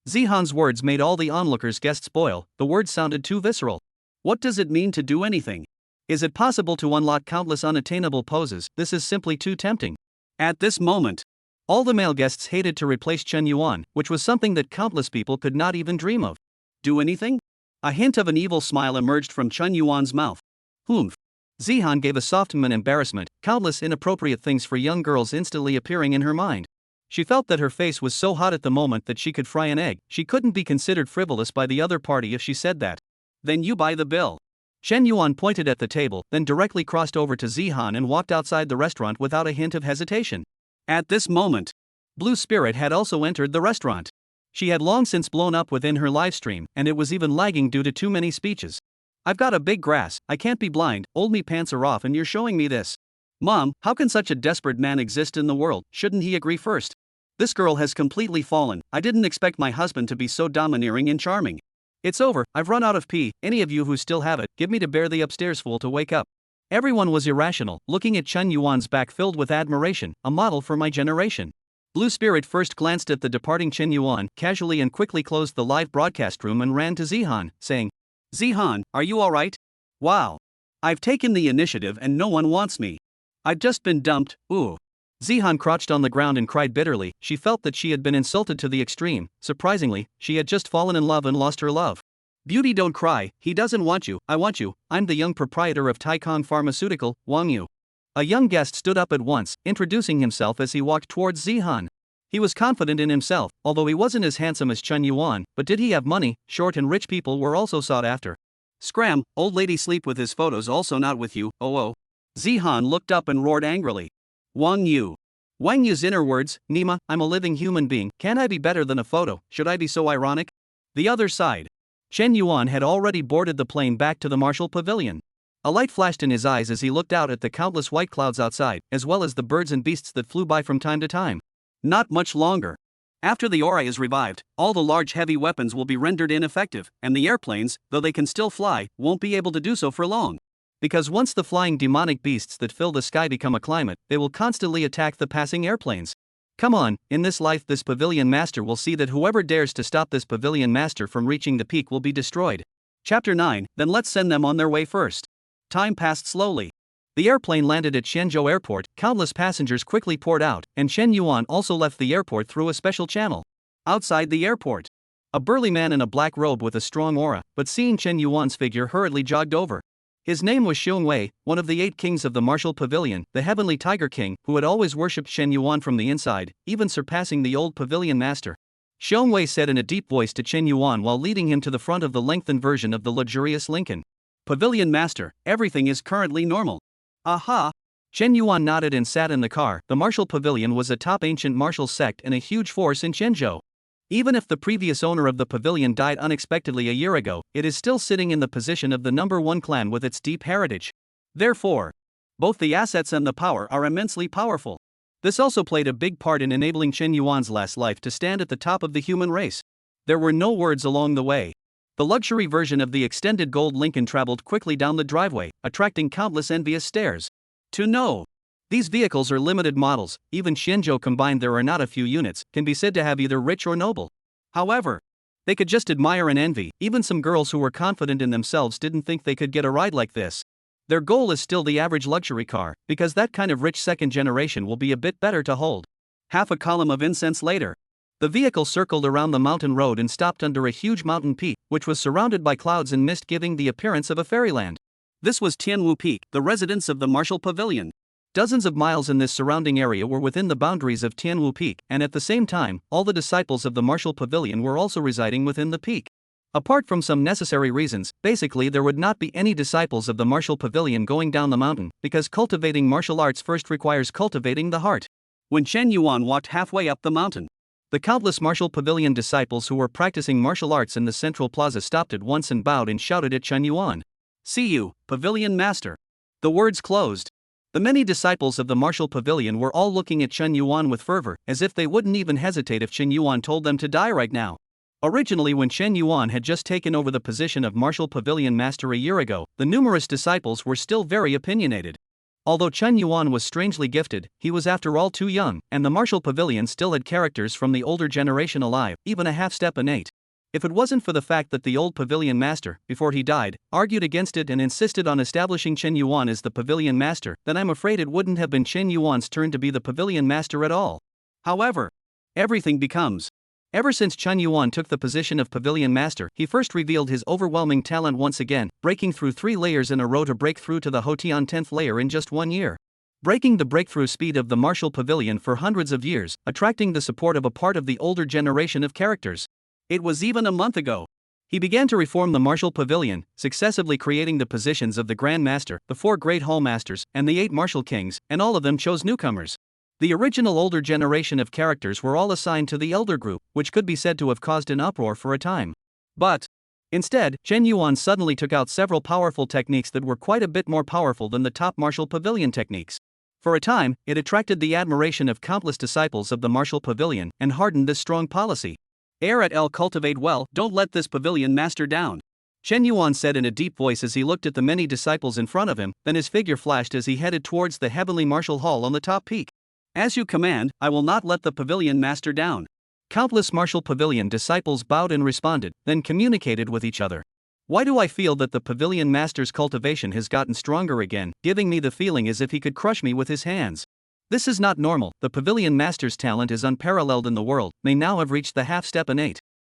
Zihan's words made all the onlookers' guests boil. The words sounded too visceral. What does it mean to do anything? Is it possible to unlock countless unattainable poses? This is simply too tempting. At this moment, all the male guests hated to replace Chen Yuan, which was something that countless people could not even dream of. Do anything? A hint of an evil smile emerged from Chen Yuan's mouth. Humph. Zihan gave a soft embarrassment, countless inappropriate things for young girls instantly appearing in her mind. She felt that her face was so hot at the moment that she could fry an egg. She couldn't be considered frivolous by the other party if she said that. Then you buy the bill. Chen Yuan pointed at the table, then directly crossed over to Zihan and walked outside the restaurant without a hint of hesitation. At this moment, Blue Spirit had also entered the restaurant. She had long since blown up within her livestream, and it was even lagging due to too many speeches. I've got a big grass, I can't be blind, old me pants are off and you're showing me this. Mom, how can such a desperate man exist in the world, shouldn't he agree first? This girl has completely fallen, I didn't expect my husband to be so domineering and charming. It's over, I've run out of pee, any of you who still have it, give me to bear the upstairs fool to wake up. Everyone was irrational, looking at Chen Yuan's back filled with admiration, a model for my generation. Blue Spirit first glanced at the departing Chen Yuan casually and quickly closed the live broadcast room and ran to Zihan, saying, Zihan, are you alright? Wow. I've taken the initiative and no one wants me. I've just been dumped, ooh. Zihan crouched on the ground and cried bitterly. She felt that she had been insulted to the extreme. Surprisingly, she had just fallen in love and lost her love. Beauty, don't cry, he doesn't want you, I want you, I'm the young proprietor of Taikong Pharmaceutical, Wang Yu. A young guest stood up at once, introducing himself as he walked towards Zihan. He was confident in himself, although he wasn't as handsome as Chen Yuan, but did he have money? Short and rich people were also sought after. Scram, old lady sleep with his photos also not with you, oh. Zihan looked up and roared angrily. Wang Yu. Wang Yu's inner words, Nima, I'm a living human being, can I be better than a photo, should I be so ironic? The other side. Chen Yuan had already boarded the plane back to the Martial Pavilion. A light flashed in his eyes as he looked out at the countless white clouds outside, as well as the birds and beasts that flew by from time to time. Not much longer. After the aura is revived, all the large heavy weapons will be rendered ineffective, and the airplanes, though they can still fly, won't be able to do so for long. Because once the flying demonic beasts that fill the sky become a climate, they will constantly attack the passing airplanes. Come on, in this life this Pavilion Master will see that whoever dares to stop this Pavilion Master from reaching the peak will be destroyed. Chapter 9, then let's send them on their way first. Time passed slowly. The airplane landed at Shenzhou Airport, countless passengers quickly poured out, and Chen Yuan also left the airport through a special channel. Outside the airport, a burly man in a black robe with a strong aura, but seeing Chen Yuan's figure hurriedly jogged over. His name was Xiong Wei, one of the 8 kings of the Martial Pavilion, the Heavenly Tiger King, who had always worshipped Chen Yuan from the inside, even surpassing the old Pavilion Master. Xiong Wei said in a deep voice to Chen Yuan while leading him to the front of the lengthened version of the luxurious Lincoln. Pavilion Master, everything is currently normal. Aha! Chen Yuan nodded and sat in the car. The Martial Pavilion was a top ancient martial sect and a huge force in Shenzhou. Even if the previous owner of the pavilion died unexpectedly a year ago, it is still sitting in the position of the #1 clan with its deep heritage. Therefore, both the assets and the power are immensely powerful. This also played a big part in enabling Chen Yuan's last life to stand at the top of the human race. There were no words along the way. The luxury version of the extended gold Lincoln traveled quickly down the driveway, attracting countless envious stares. To know. These vehicles are limited models, even Shenzhou combined there are not a few units, can be said to have either rich or noble. However, they could just admire and envy, even some girls who were confident in themselves didn't think they could get a ride like this. Their goal is still the average luxury car, because that kind of rich second generation will be a bit better to hold. Half a column of incense later, the vehicle circled around the mountain road and stopped under a huge mountain peak, which was surrounded by clouds and mist giving the appearance of a fairyland. This was Tianwu Peak, the residence of the Martial Pavilion. Dozens of miles in this surrounding area were within the boundaries of Tianwu Peak, and at the same time, all the disciples of the Martial Pavilion were also residing within the peak. Apart from some necessary reasons, basically there would not be any disciples of the Martial Pavilion going down the mountain, because cultivating martial arts first requires cultivating the heart. When Chen Yuan walked halfway up the mountain, the countless Martial Pavilion disciples who were practicing martial arts in the central plaza stopped at once and bowed and shouted at Chen Yuan. See you, Pavilion Master. The words closed. The many disciples of the Martial Pavilion were all looking at Chen Yuan with fervor, as if they wouldn't even hesitate if Chen Yuan told them to die right now. Originally, when Chen Yuan had just taken over the position of Martial Pavilion Master a year ago, the numerous disciples were still very opinionated. Although Chen Yuan was strangely gifted, he was after all too young, and the Martial Pavilion still had characters from the older generation alive, even a half-step innate. If it wasn't for the fact that the old Pavilion Master, before he died, argued against it and insisted on establishing Chen Yuan as the Pavilion Master, then I'm afraid it wouldn't have been Chen Yuan's turn to be the Pavilion Master at all. However, everything becomes. Ever since Chen Yuan took the position of Pavilion Master, he first revealed his overwhelming talent once again, breaking through 3 layers in a row to break through to the Hotian 10th layer in just 1 year. Breaking the breakthrough speed of the martial pavilion for hundreds of years, attracting the support of a part of the older generation of characters. It was even a month ago. He began to reform the martial pavilion, successively creating the positions of the Grand Master, the 4 Great Hall Masters, and the 8 Martial Kings, and all of them chose newcomers. The original older generation of characters were all assigned to the elder group, which could be said to have caused an uproar for a time. But instead, Chen Yuan suddenly took out several powerful techniques that were quite a bit more powerful than the top martial pavilion techniques. For a time, it attracted the admiration of countless disciples of the martial pavilion and hardened this strong policy. Air at L cultivate well, don't let this pavilion master down. Chen Yuan said in a deep voice as he looked at the many disciples in front of him, then his figure flashed as he headed towards the heavenly martial hall on the top peak. As you command, I will not let the pavilion master down. Countless martial pavilion disciples bowed and responded, then communicated with each other. Why do I feel that the pavilion master's cultivation has gotten stronger again, giving me the feeling as if he could crush me with his hands? This is not normal. The pavilion master's talent is unparalleled in the world, may now have reached the half-step innate.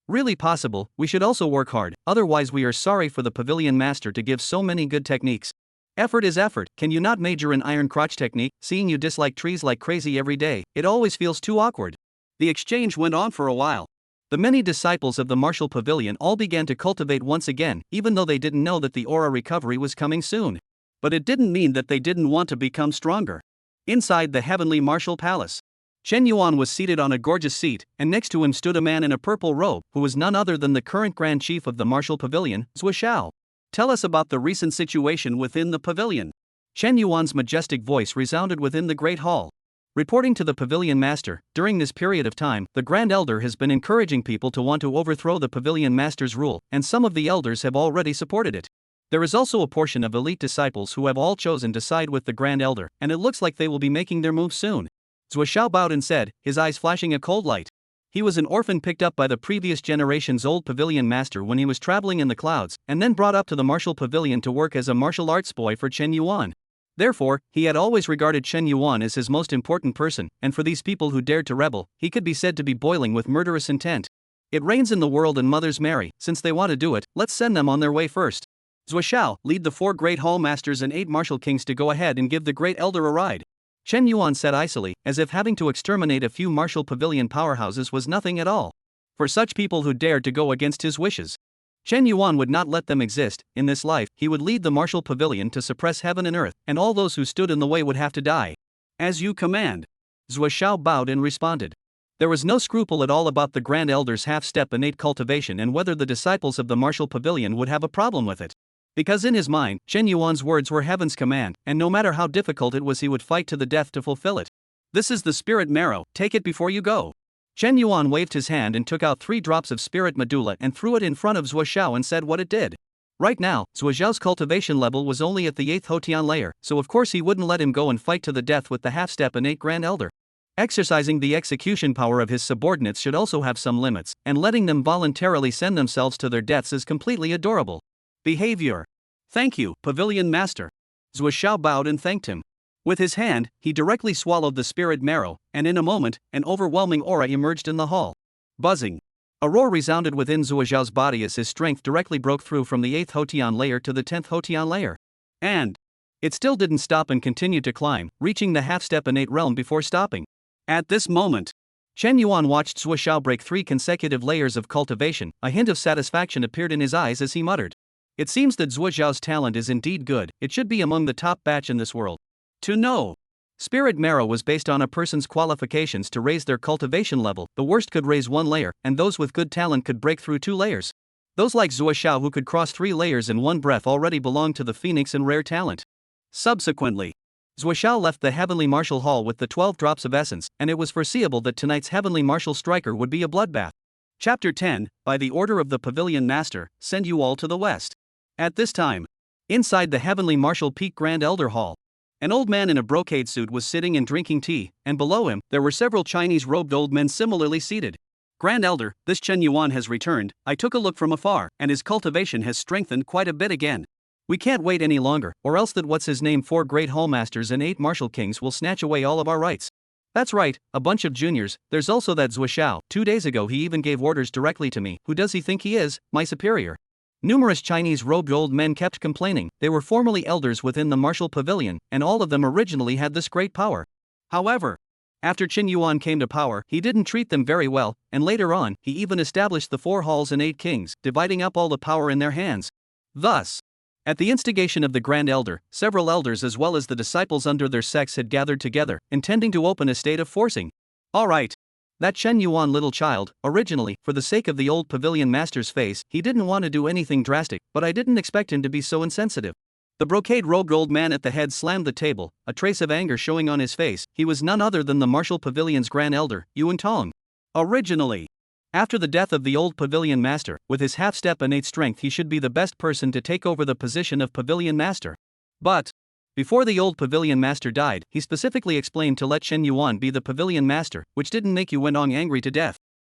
Really possible, we should also work hard, otherwise we are sorry for the pavilion master to give so many good techniques. Effort is effort. Can you not major in iron crotch technique? Seeing you dislike trees like crazy every day, it always feels too awkward. The exchange went on for a while. The many disciples of the martial pavilion all began to cultivate once again, even though they didn't know that the aura recovery was coming soon. But it didn't mean that they didn't want to become stronger. Inside the heavenly martial palace, Chen Yuan was seated on a gorgeous seat, and next to him stood a man in a purple robe, who was none other than the current Grand Chief of the martial pavilion, Zuo. Tell us about the recent situation within the pavilion. Chen Yuan's majestic voice resounded within the great hall. Reporting to the pavilion master, during this period of time, the Grand Elder has been encouraging people to want to overthrow the pavilion master's rule, and some of the elders have already supported it. There is also a portion of elite disciples who have all chosen to side with the Grand Elder, and it looks like they will be making their move soon. Zuo bowed and said, his eyes flashing a cold light. He was an orphan picked up by the previous generation's old pavilion master when he was traveling in the clouds, and then brought up to the martial pavilion to work as a martial arts boy for Chen Yuan. Therefore, he had always regarded Chen Yuan as his most important person, and for these people who dared to rebel, he could be said to be boiling with murderous intent. It rains in the world and mothers marry. Since they want to do it, let's send them on their way first. Zuo, lead the 4 Great Hall Masters and 8 Martial Kings to go ahead and give the Great Elder a ride. Chen Yuan said icily, as if having to exterminate a few martial pavilion powerhouses was nothing at all. For such people who dared to go against his wishes, Chen Yuan would not let them exist. In this life, he would lead the martial pavilion to suppress heaven and earth, and all those who stood in the way would have to die. As you command. Zuo bowed and responded. There was no scruple at all about the Grand Elder's half-step innate cultivation and whether the disciples of the martial pavilion would have a problem with it. Because in his mind, Chen Yuan's words were heaven's command, and no matter how difficult it was he would fight to the death to fulfill it. This is the spirit marrow, take it before you go. Chen Yuan waved his hand and took out 3 drops of spirit medulla and threw it in front of Zuo and said what it did. Right now, Zuo's cultivation level was only at the 8th Hotian layer, so of course he wouldn't let him go and fight to the death with the half-step innate Grand Elder. Exercising the execution power of his subordinates should also have some limits, and letting them voluntarily send themselves to their deaths is completely adorable. Behavior. Thank you, Pavilion Master. Zuo bowed and thanked him. With his hand, he directly swallowed the spirit marrow, and in a moment, an overwhelming aura emerged in the hall. Buzzing. A roar resounded within Zuo's body as his strength directly broke through from the 8th Hotian layer to the 10th Hotian layer. And it still didn't stop and continued to climb, reaching the half-step innate realm before stopping. At this moment, Chen Yuan watched Zuo break 3 consecutive layers of cultivation. A hint of satisfaction appeared in his eyes as he muttered. It seems that Zuo's talent is indeed good. It should be among the top batch in this world. To know. Spirit marrow was based on a person's qualifications to raise their cultivation level. The worst could raise 1 layer, and those with good talent could break through 2 layers. Those like Zuo who could cross 3 layers in one breath already belonged to the phoenix and rare talent. Subsequently, Zuo left the heavenly martial hall with the 12 drops of essence, and it was foreseeable that tonight's heavenly martial striker would be a bloodbath. Chapter 10, by the order of the Pavilion Master, send you all to the west. At this time, inside the heavenly martial peak Grand Elder Hall, an old man in a brocade suit was sitting and drinking tea, and below him, there were several Chinese-robed old men similarly seated. Grand Elder, this Chen Yuan has returned. I took a look from afar, and his cultivation has strengthened quite a bit again. We can't wait any longer, or else that what's his name 4 great hallmasters and 8 martial kings will snatch away all of our rights. That's right, a bunch of juniors. There's also that Zuoxiao. 2 days ago he even gave orders directly to me. Who does he think he is, my superior? Numerous Chinese robed old men kept complaining. They were formerly elders within the martial pavilion, and all of them originally had this great power. However, after Qin Yuan came to power, he didn't treat them very well, and later on, he even established the 4 halls and 8 kings, dividing up all the power in their hands. Thus, at the instigation of the Grand Elder, several elders as well as the disciples under their sects had gathered together, intending to open a state of forcing. Alright. That Chen Yuan little child, originally, for the sake of the old pavilion master's face, he didn't want to do anything drastic, but I didn't expect him to be so insensitive. The brocade-robed old man at the head slammed the table, a trace of anger showing on his face. He was none other than the martial pavilion's Grand Elder, Yuantong. Originally, after the death of the old pavilion master, with his half-step innate strength he should be the best person to take over the position of pavilion master. But before the old pavilion master died, he specifically explained to let Chen Yuan be the pavilion master, which didn't make Yuantong angry to death.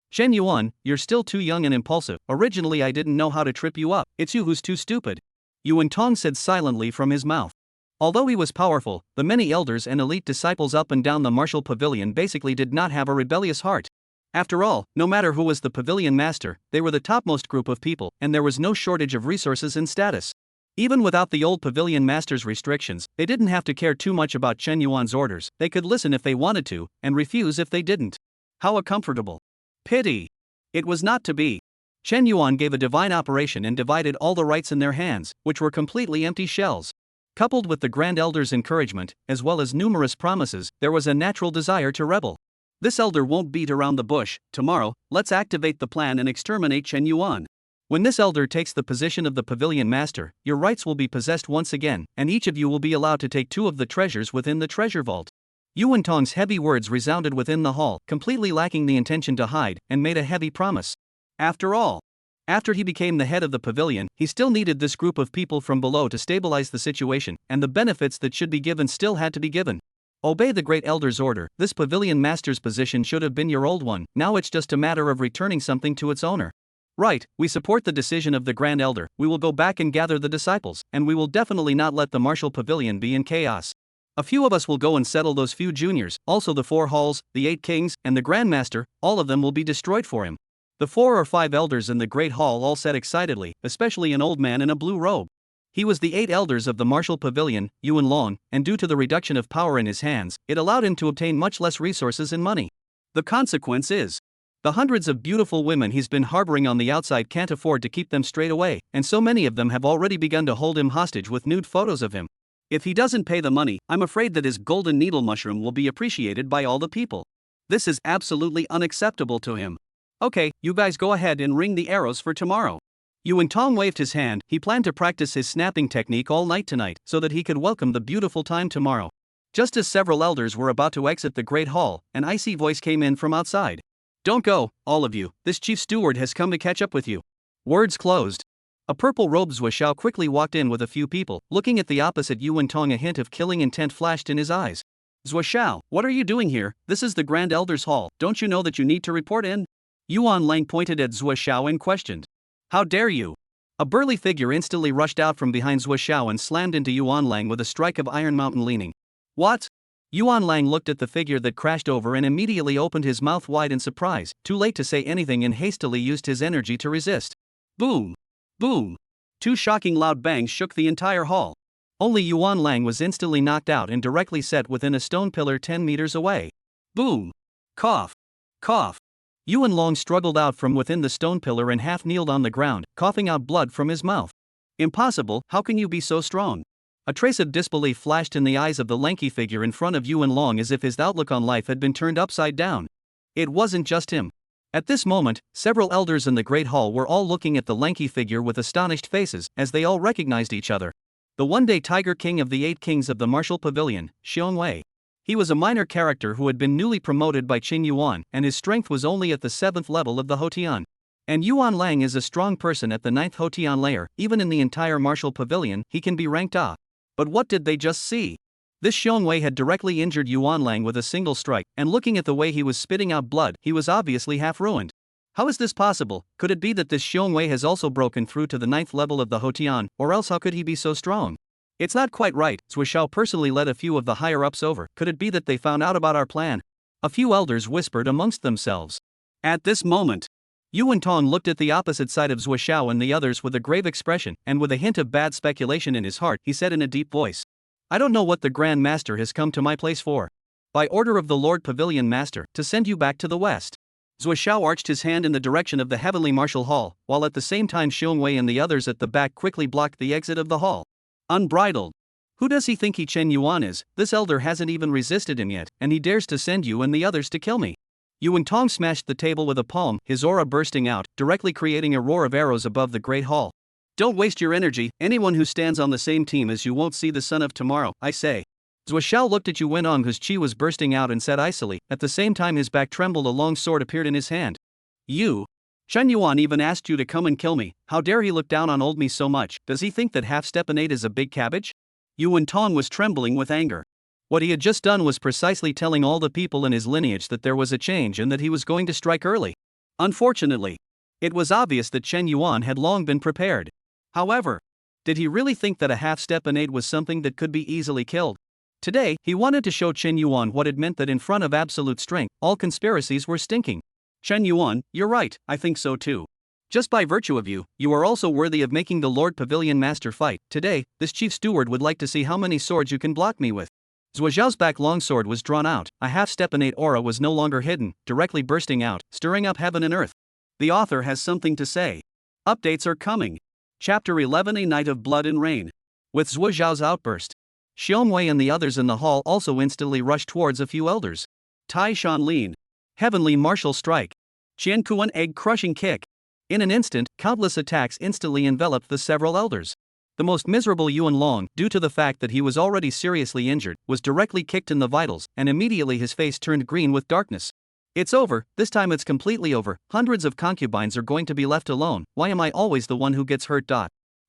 Chen Yuan, you're still too young and impulsive. Originally I didn't know how to trip you up. It's you who's too stupid. Yuantong said silently from his mouth. Although he was powerful, the many elders and elite disciples up and down the martial pavilion basically did not have a rebellious heart. After all, no matter who was the pavilion master, they were the topmost group of people, and there was no shortage of resources and status. Even without the old pavilion master's restrictions, they didn't have to care too much about Chen Yuan's orders. They could listen if they wanted to, and refuse if they didn't. How a comfortable pity. It was not to be. Chen Yuan gave a divine operation and divided all the rights in their hands, which were completely empty shells. Coupled with the Grand Elder's encouragement, as well as numerous promises, there was a natural desire to rebel. This elder won't beat around the bush. Tomorrow, let's activate the plan and exterminate Chen Yuan. When this elder takes the position of the pavilion master, your rights will be possessed once again, and each of you will be allowed to take 2 of the treasures within the treasure vault. Yuantong's heavy words resounded within the hall, completely lacking the intention to hide, and made a heavy promise. After all, after he became the head of the pavilion, he still needed this group of people from below to stabilize the situation, and the benefits that should be given still had to be given. Obey the great elder's order. This pavilion master's position should have been your old one. Now it's just a matter of returning something to its owner. Right, we support the decision of the Grand Elder. We will go back and gather the disciples, and we will definitely not let the martial pavilion be in chaos. A few of us will go and settle those few juniors, also the 4 halls, the 8 kings, and the Grand Master. All of them will be destroyed for him. The 4 or 5 elders in the great hall all said excitedly, especially an old man in a blue robe. He was the 8 elders of the martial pavilion, Yuan Long, and due to the reduction of power in his hands, it allowed him to obtain much less resources and money. The consequence is, the hundreds of beautiful women he's been harboring on the outside can't afford to keep them straight away, and so many of them have already begun to hold him hostage with nude photos of him. If he doesn't pay the money, I'm afraid that his golden needle mushroom will be appreciated by all the people. This is absolutely unacceptable to him. Okay, you guys go ahead and ring the arrows for tomorrow. Yuantong waved his hand. He planned to practice his snapping technique all night tonight, so that he could welcome the beautiful time tomorrow. Just as several elders were about to exit the great hall, an icy voice came in from outside. Don't go, all of you. This chief steward has come to catch up with you. Words closed. A purple-robed Zuoxiao quickly walked in with a few people. Looking at the opposite Yuantong, a hint of killing intent flashed in his eyes. Zuoxiao, what are you doing here? This is the Grand Elder's hall. Don't you know that you need to report in? Yuan Lang pointed at Zuoxiao and questioned. How dare you? A burly figure instantly rushed out from behind Zuoxiao and slammed into Yuan Lang with a strike of Iron Mountain leaning. What? Yuan Lang looked at the figure that crashed over and immediately opened his mouth wide in surprise, too late to say anything, and hastily used his energy to resist. Boom! Boom! 2 shocking loud bangs shook the entire hall. Only Yuan Lang was instantly knocked out and directly set within a stone pillar 10 meters away. Boom! Cough! Cough! Yuan Long struggled out from within the stone pillar and half kneeled on the ground, coughing out blood from his mouth. Impossible, how can you be so strong? A trace of disbelief flashed in the eyes of the lanky figure in front of Yuan Long, as if his outlook on life had been turned upside down. It wasn't just him. At this moment, several elders in the great hall were all looking at the lanky figure with astonished faces, as they all recognized each other. The one-day Tiger King of the 8 kings of the martial pavilion, Xiong Wei. He was a minor character who had been newly promoted by Qin Yuan, and his strength was only at the 7th level of the Hotian. And Yuan Lang is a strong person at the 9th Hotian layer. Even in the entire martial pavilion, he can be ranked A. But what did they just see? This Xiong Wei had directly injured Yuan Lang with a single strike, and looking at the way he was spitting out blood, he was obviously half ruined. How is this possible? Could it be that this Xiongwei has also broken through to the 9th level of the Hotian, or else how could he be so strong? It's not quite right. Zuishao personally led a few of the higher-ups over. Could it be that they found out about our plan? A few elders whispered amongst themselves. At this moment, Yuan Tong looked at the opposite side of Zuishao and the others with a grave expression, and with a hint of bad speculation in his heart, he said in a deep voice. I don't know what the Grand Master has come to my place for. By order of the Lord Pavilion Master, to send you back to the west. Zuishao arched his hand in the direction of the heavenly martial hall, while at the same time Xiongwei and the others at the back quickly blocked the exit of the hall. Unbridled. Who does he think he Chen Yuan is? This elder hasn't even resisted him yet, and he dares to send you and the others to kill me. Yuan Tong smashed the table with a palm, his aura bursting out, directly creating a roar of arrows above the great hall. Don't waste your energy, anyone who stands on the same team as you won't see the sun of tomorrow, I say. Zuishao looked at Yuan Tong whose chi was bursting out and said icily, at the same time his back trembled, a long sword appeared in his hand. You? Chen Yuan even asked you to come and kill me, how dare he look down on old me so much? Does he think that half-stepanate is a big cabbage? Yuan Tong was trembling with anger. What he had just done was precisely telling all the people in his lineage that there was a change and that he was going to strike early. Unfortunately, it was obvious that Chen Yuan had long been prepared. However, did he really think that a half-stepanate was something that could be easily killed? Today, he wanted to show Chen Yuan what it meant that in front of absolute strength, all conspiracies were stinking. Chen Yuan, you're right, I think so too. Just by virtue of you, you are also worthy of making the Lord Pavilion Master fight. Today, this chief steward would like to see how many swords you can block me with. Zuizhao's back longsword was drawn out, a half-stepanate aura was no longer hidden, directly bursting out, stirring up heaven and earth. The author has something to say. Updates are coming. Chapter 11, A Night of Blood and Rain. With Zuizhao's outburst, Xiongwei and the others in the hall also instantly rushed towards a few elders. Tai Shanlin. Heavenly Martial Strike. Qiankuan Egg-Crushing Kick. In an instant, countless attacks instantly enveloped the several elders. The most miserable Yuan Long, due to the fact that he was already seriously injured, was directly kicked in the vitals, and immediately his face turned green with darkness. It's over, this time it's completely over, hundreds of concubines are going to be left alone, why am I always the one who gets hurt?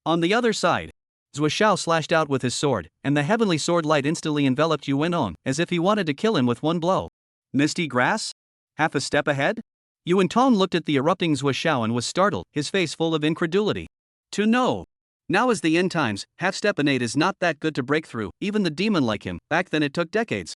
On the other side, Zuishao slashed out with his sword, and the heavenly sword light instantly enveloped Yuan Tong, as if he wanted to kill him with one blow. Misty grass? Half a step ahead? Yuan Tong looked at the erupting Zuishao and was startled, his face full of incredulity. To know. Now is the end times, half-stepanate is not that good to break through, even the demon like him, back then it took decades.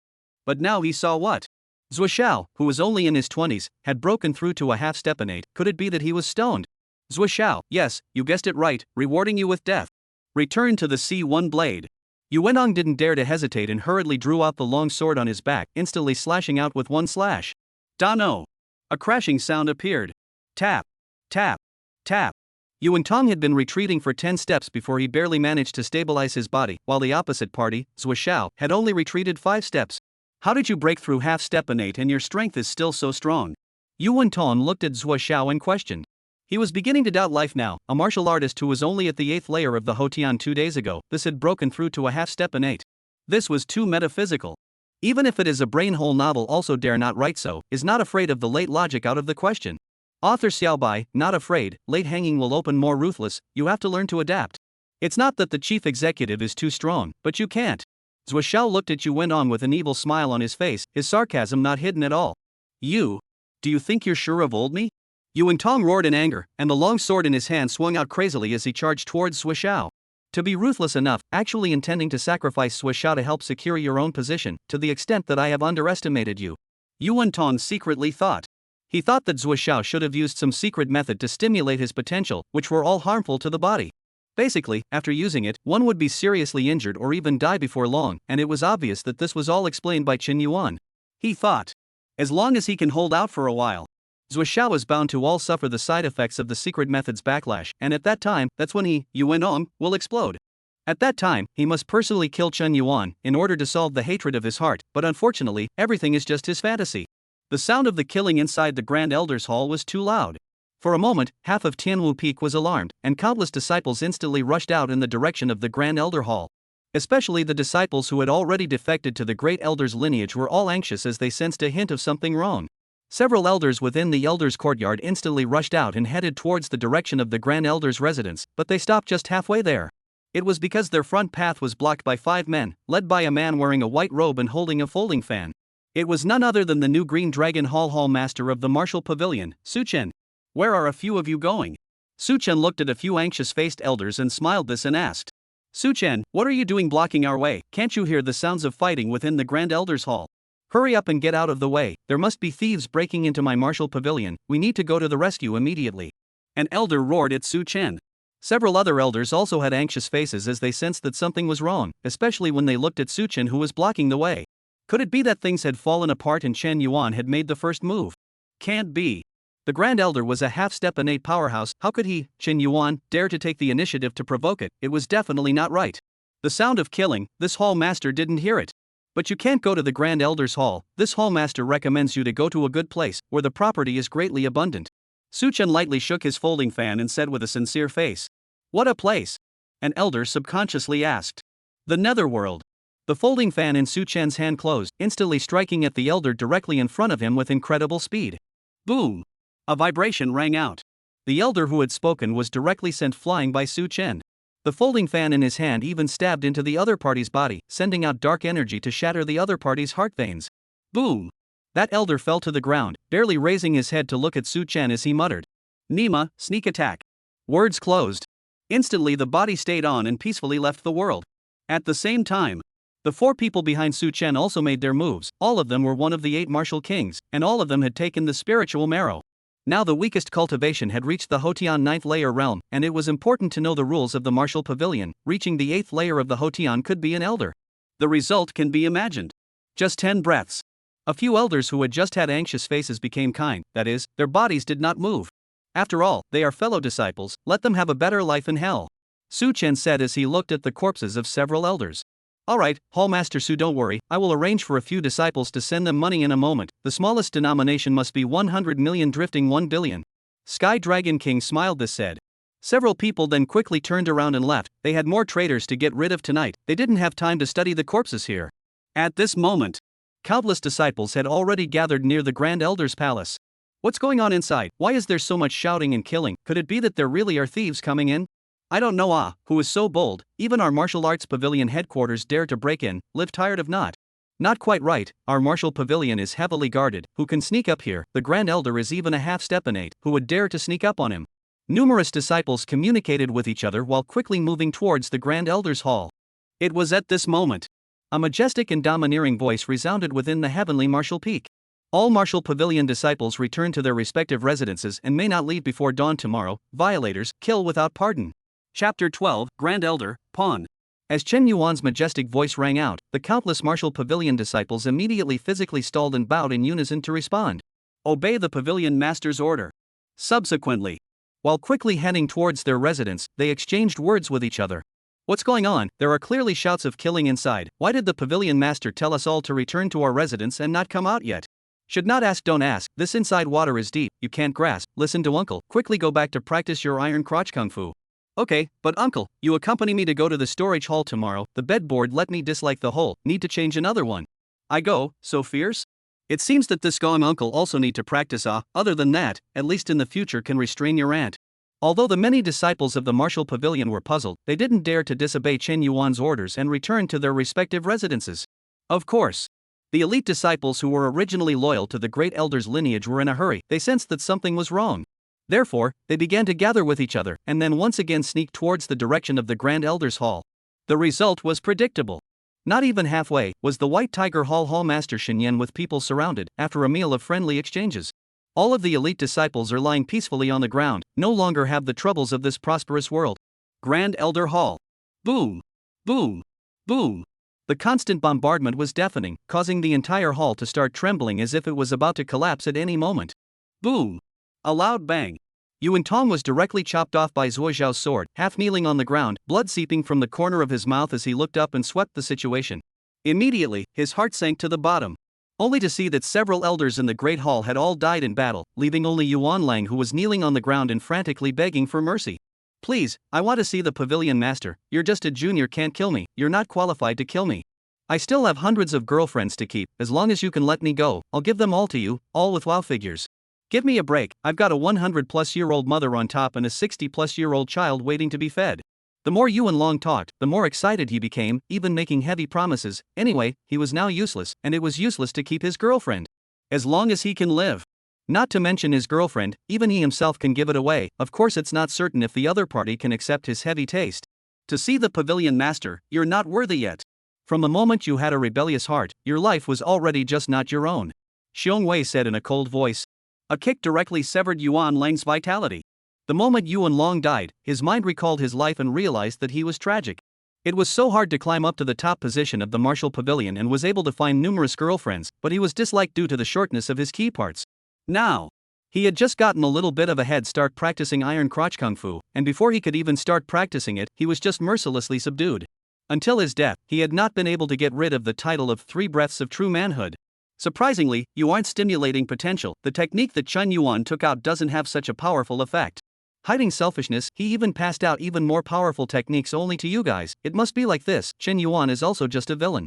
But now he saw what? Zuishao, who was only in his 20s, had broken through to a half-stepanate. Could it be that he was stoned? Zuishao, yes, you guessed it right, rewarding you with death. Return to the C1 blade. Yuan Tong didn't dare to hesitate and hurriedly drew out the long sword on his back, instantly slashing out with one slash. Dano! A crashing sound appeared. Tap. Tap. Tap. Yuan Tong had been retreating for 10 steps before he barely managed to stabilize his body, while the opposite party, Zuishao, had only retreated 5 steps. How did you break through half-stepanate and your strength is still so strong? Yuan Tong looked at Zuishao and questioned. He was beginning to doubt life now, a martial artist who was only at the 8th layer of the Hotian 2 days ago, this had broken through to a half-stepanate. This was too metaphysical. Even if it is a brain-hole novel also dare not write so, is not afraid of the late logic out of the question. Author Xiaobai, not afraid, late hanging will open more ruthless, you have to learn to adapt. It's not that the chief executive is too strong, but you can't. Zuishao looked at Yuan Tong with an evil smile on his face, his sarcasm not hidden at all. You? Do you think you're sure of old me? Yuan Tong roared in anger, and the long sword in his hand swung out crazily as he charged towards Zuishao. To be ruthless enough, actually intending to sacrifice Zuishao to help secure your own position, to the extent that I have underestimated you. Yuan Tong secretly thought. He thought that Zuishao should have used some secret method to stimulate his potential, which were all harmful to the body. Basically, after using it, one would be seriously injured or even die before long, and it was obvious that this was all explained by Chen Yuan. He thought. As long as he can hold out for a while, Zuishao is bound to all suffer the side effects of the secret method's backlash, and at that time, that's when he, Yuan Tong, will explode. At that time, he must personally kill Chen Yuan in order to solve the hatred of his heart, but unfortunately, everything is just his fantasy. The sound of the killing inside the Grand Elders Hall was too loud. For a moment, half of Tianwu Peak was alarmed, and countless disciples instantly rushed out in the direction of the Grand Elder Hall. Especially the disciples who had already defected to the Great Elder's lineage were all anxious as they sensed a hint of something wrong. Several elders within the Elder's courtyard instantly rushed out and headed towards the direction of the Grand Elder's residence, but they stopped just halfway there. It was because their front path was blocked by 5 men, led by a man wearing a white robe and holding a folding fan. It was none other than the new Green Dragon Hall master of the Martial Pavilion, Su Chen. Where are a few of you going? Su-chen looked at a few anxious-faced elders and smiled this and asked. Su-chen, what are you doing blocking our way? Can't you hear the sounds of fighting within the Grand Elders Hall? Hurry up and get out of the way, there must be thieves breaking into my martial pavilion, we need to go to the rescue immediately. An elder roared at Su-chen. Several other elders also had anxious faces as they sensed that something was wrong, especially when they looked at Su-chen who was blocking the way. Could it be that things had fallen apart and Chen Yuan had made the first move? Can't be. The Grand Elder was a half-step innate powerhouse, how could he, Chen Yuan, dare to take the initiative to provoke it? It was definitely not right. The sound of killing, this hall master didn't hear it. But you can't go to the Grand Elder's hall, this hall master recommends you to go to a good place, where the property is greatly abundant. Su-chen lightly shook his folding fan and said with a sincere face. What a place? An elder subconsciously asked. The Netherworld. The folding fan in Su-chen's hand closed, instantly striking at the elder directly in front of him with incredible speed. Boom! A vibration rang out. The elder who had spoken was directly sent flying by Su-chen. The folding fan in his hand even stabbed into the other party's body, sending out dark energy to shatter the other party's heart veins. Boom! That elder fell to the ground, barely raising his head to look at Su-chen as he muttered. Nima, sneak attack. Words closed. Instantly the body stayed on and peacefully left the world. At the same time, the four people behind Su-chen also made their moves, all of them were one of the 8 martial kings, and all of them had taken the spiritual marrow. Now the weakest cultivation had reached the Hotian 9th layer realm, and it was important to know the rules of the martial pavilion. Reaching the 8th layer of the Hotian could be an elder. The result can be imagined. Just 10 breaths. A few elders who had just had anxious faces became kind, that is, their bodies did not move. After all, they are fellow disciples, let them have a better life in hell. Su-chen said as he looked at the corpses of several elders. Alright, Hallmaster Su, don't worry, I will arrange for a few disciples to send them money in a moment, the smallest denomination must be 100 million drifting 1 billion. Sky Dragon King smiled this said. Several people then quickly turned around and left, they had more traitors to get rid of tonight, they didn't have time to study the corpses here. At this moment, countless disciples had already gathered near the Grand Elder's palace. What's going on inside? Why is there so much shouting and killing? Could it be that there really are thieves coming in? I don't know who is so bold, even our martial arts pavilion headquarters dare to break in, live tired of not. Not quite right, our martial pavilion is heavily guarded, who can sneak up here? The Grand Elder is even a half-step innate, who would dare to sneak up on him? Numerous disciples communicated with each other while quickly moving towards the Grand Elder's hall. It was at this moment. A majestic and domineering voice resounded within the heavenly martial peak. All martial pavilion disciples return to their respective residences and may not leave before dawn tomorrow. Violators, kill without pardon. Chapter 12, Grand Elder, Pawn. As Chen Yuan's majestic voice rang out, the countless martial pavilion disciples immediately physically stalled and bowed in unison to respond. Obey the pavilion master's order. Subsequently, while quickly heading towards their residence, they exchanged words with each other. What's going on? There are clearly shouts of killing inside. Why did the pavilion master tell us all to return to our residence and not come out yet? Should not ask, don't ask, this inside water is deep, you can't grasp, listen to uncle, quickly go back to practice your iron crotch kung fu. Okay, but uncle, you accompany me to go to the storage hall tomorrow, the bedboard let me dislike the hole, need to change another one. I go, so fierce? It seems that this gong uncle also need to practice other than that, at least in the future can restrain your aunt. Although the many disciples of the martial pavilion were puzzled, they didn't dare to disobey Chen Yuan's orders and return to their respective residences. Of course. The elite disciples who were originally loyal to the great elder's lineage were in a hurry, they sensed that something was wrong. Therefore, they began to gather with each other and then once again sneak towards the direction of the Grand Elder's Hall. The result was predictable. Not even halfway was the White Tiger Hall Hallmaster Shinyan with people surrounded, after a meal of friendly exchanges. All of the elite disciples are lying peacefully on the ground, no longer have the troubles of this prosperous world. Grand Elder Hall. Boom! Boom! Boom! The constant bombardment was deafening, causing the entire hall to start trembling as if it was about to collapse at any moment. Boom! A loud bang. Yuan Tong was directly chopped off by Zuo Zhao's sword, half kneeling on the ground, blood seeping from the corner of his mouth as he looked up and swept the situation. Immediately, his heart sank to the bottom. Only to see that several elders in the Great Hall had all died in battle, leaving only Yuan Lang who was kneeling on the ground and frantically begging for mercy. Please, I want to see the pavilion master, you're just a junior, can't kill me, you're not qualified to kill me. I still have hundreds of girlfriends to keep, as long as you can let me go, I'll give them all to you, all with WoW figures. Give me a break, I've got a 100-plus-year-old mother on top and a 60-plus-year-old child waiting to be fed. The more Yuan Long talked, the more excited he became, even making heavy promises. Anyway, he was now useless, and it was useless to keep his girlfriend. As long as he can live. Not to mention his girlfriend, even he himself can give it away. Of course, it's not certain if the other party can accept his heavy taste. To see the Pavilion Master, you're not worthy yet. From the moment you had a rebellious heart, your life was already just not your own. Xiong Wei said in a cold voice. A kick directly severed Yuan Lang's vitality. The moment Yuan Long died, his mind recalled his life and realized that he was tragic. It was so hard to climb up to the top position of the martial pavilion and was able to find numerous girlfriends, but he was disliked due to the shortness of his key parts. Now, he had just gotten a little bit of a head start practicing iron crotch kung fu, and before he could even start practicing it, he was just mercilessly subdued. Until his death, he had not been able to get rid of the title of 3 breaths of true manhood. Surprisingly, you aren't stimulating potential. The technique that Chen Yuan took out doesn't have such a powerful effect. Hiding selfishness, he even passed out even more powerful techniques only to you guys. It must be like this. Chen Yuan is also just a villain.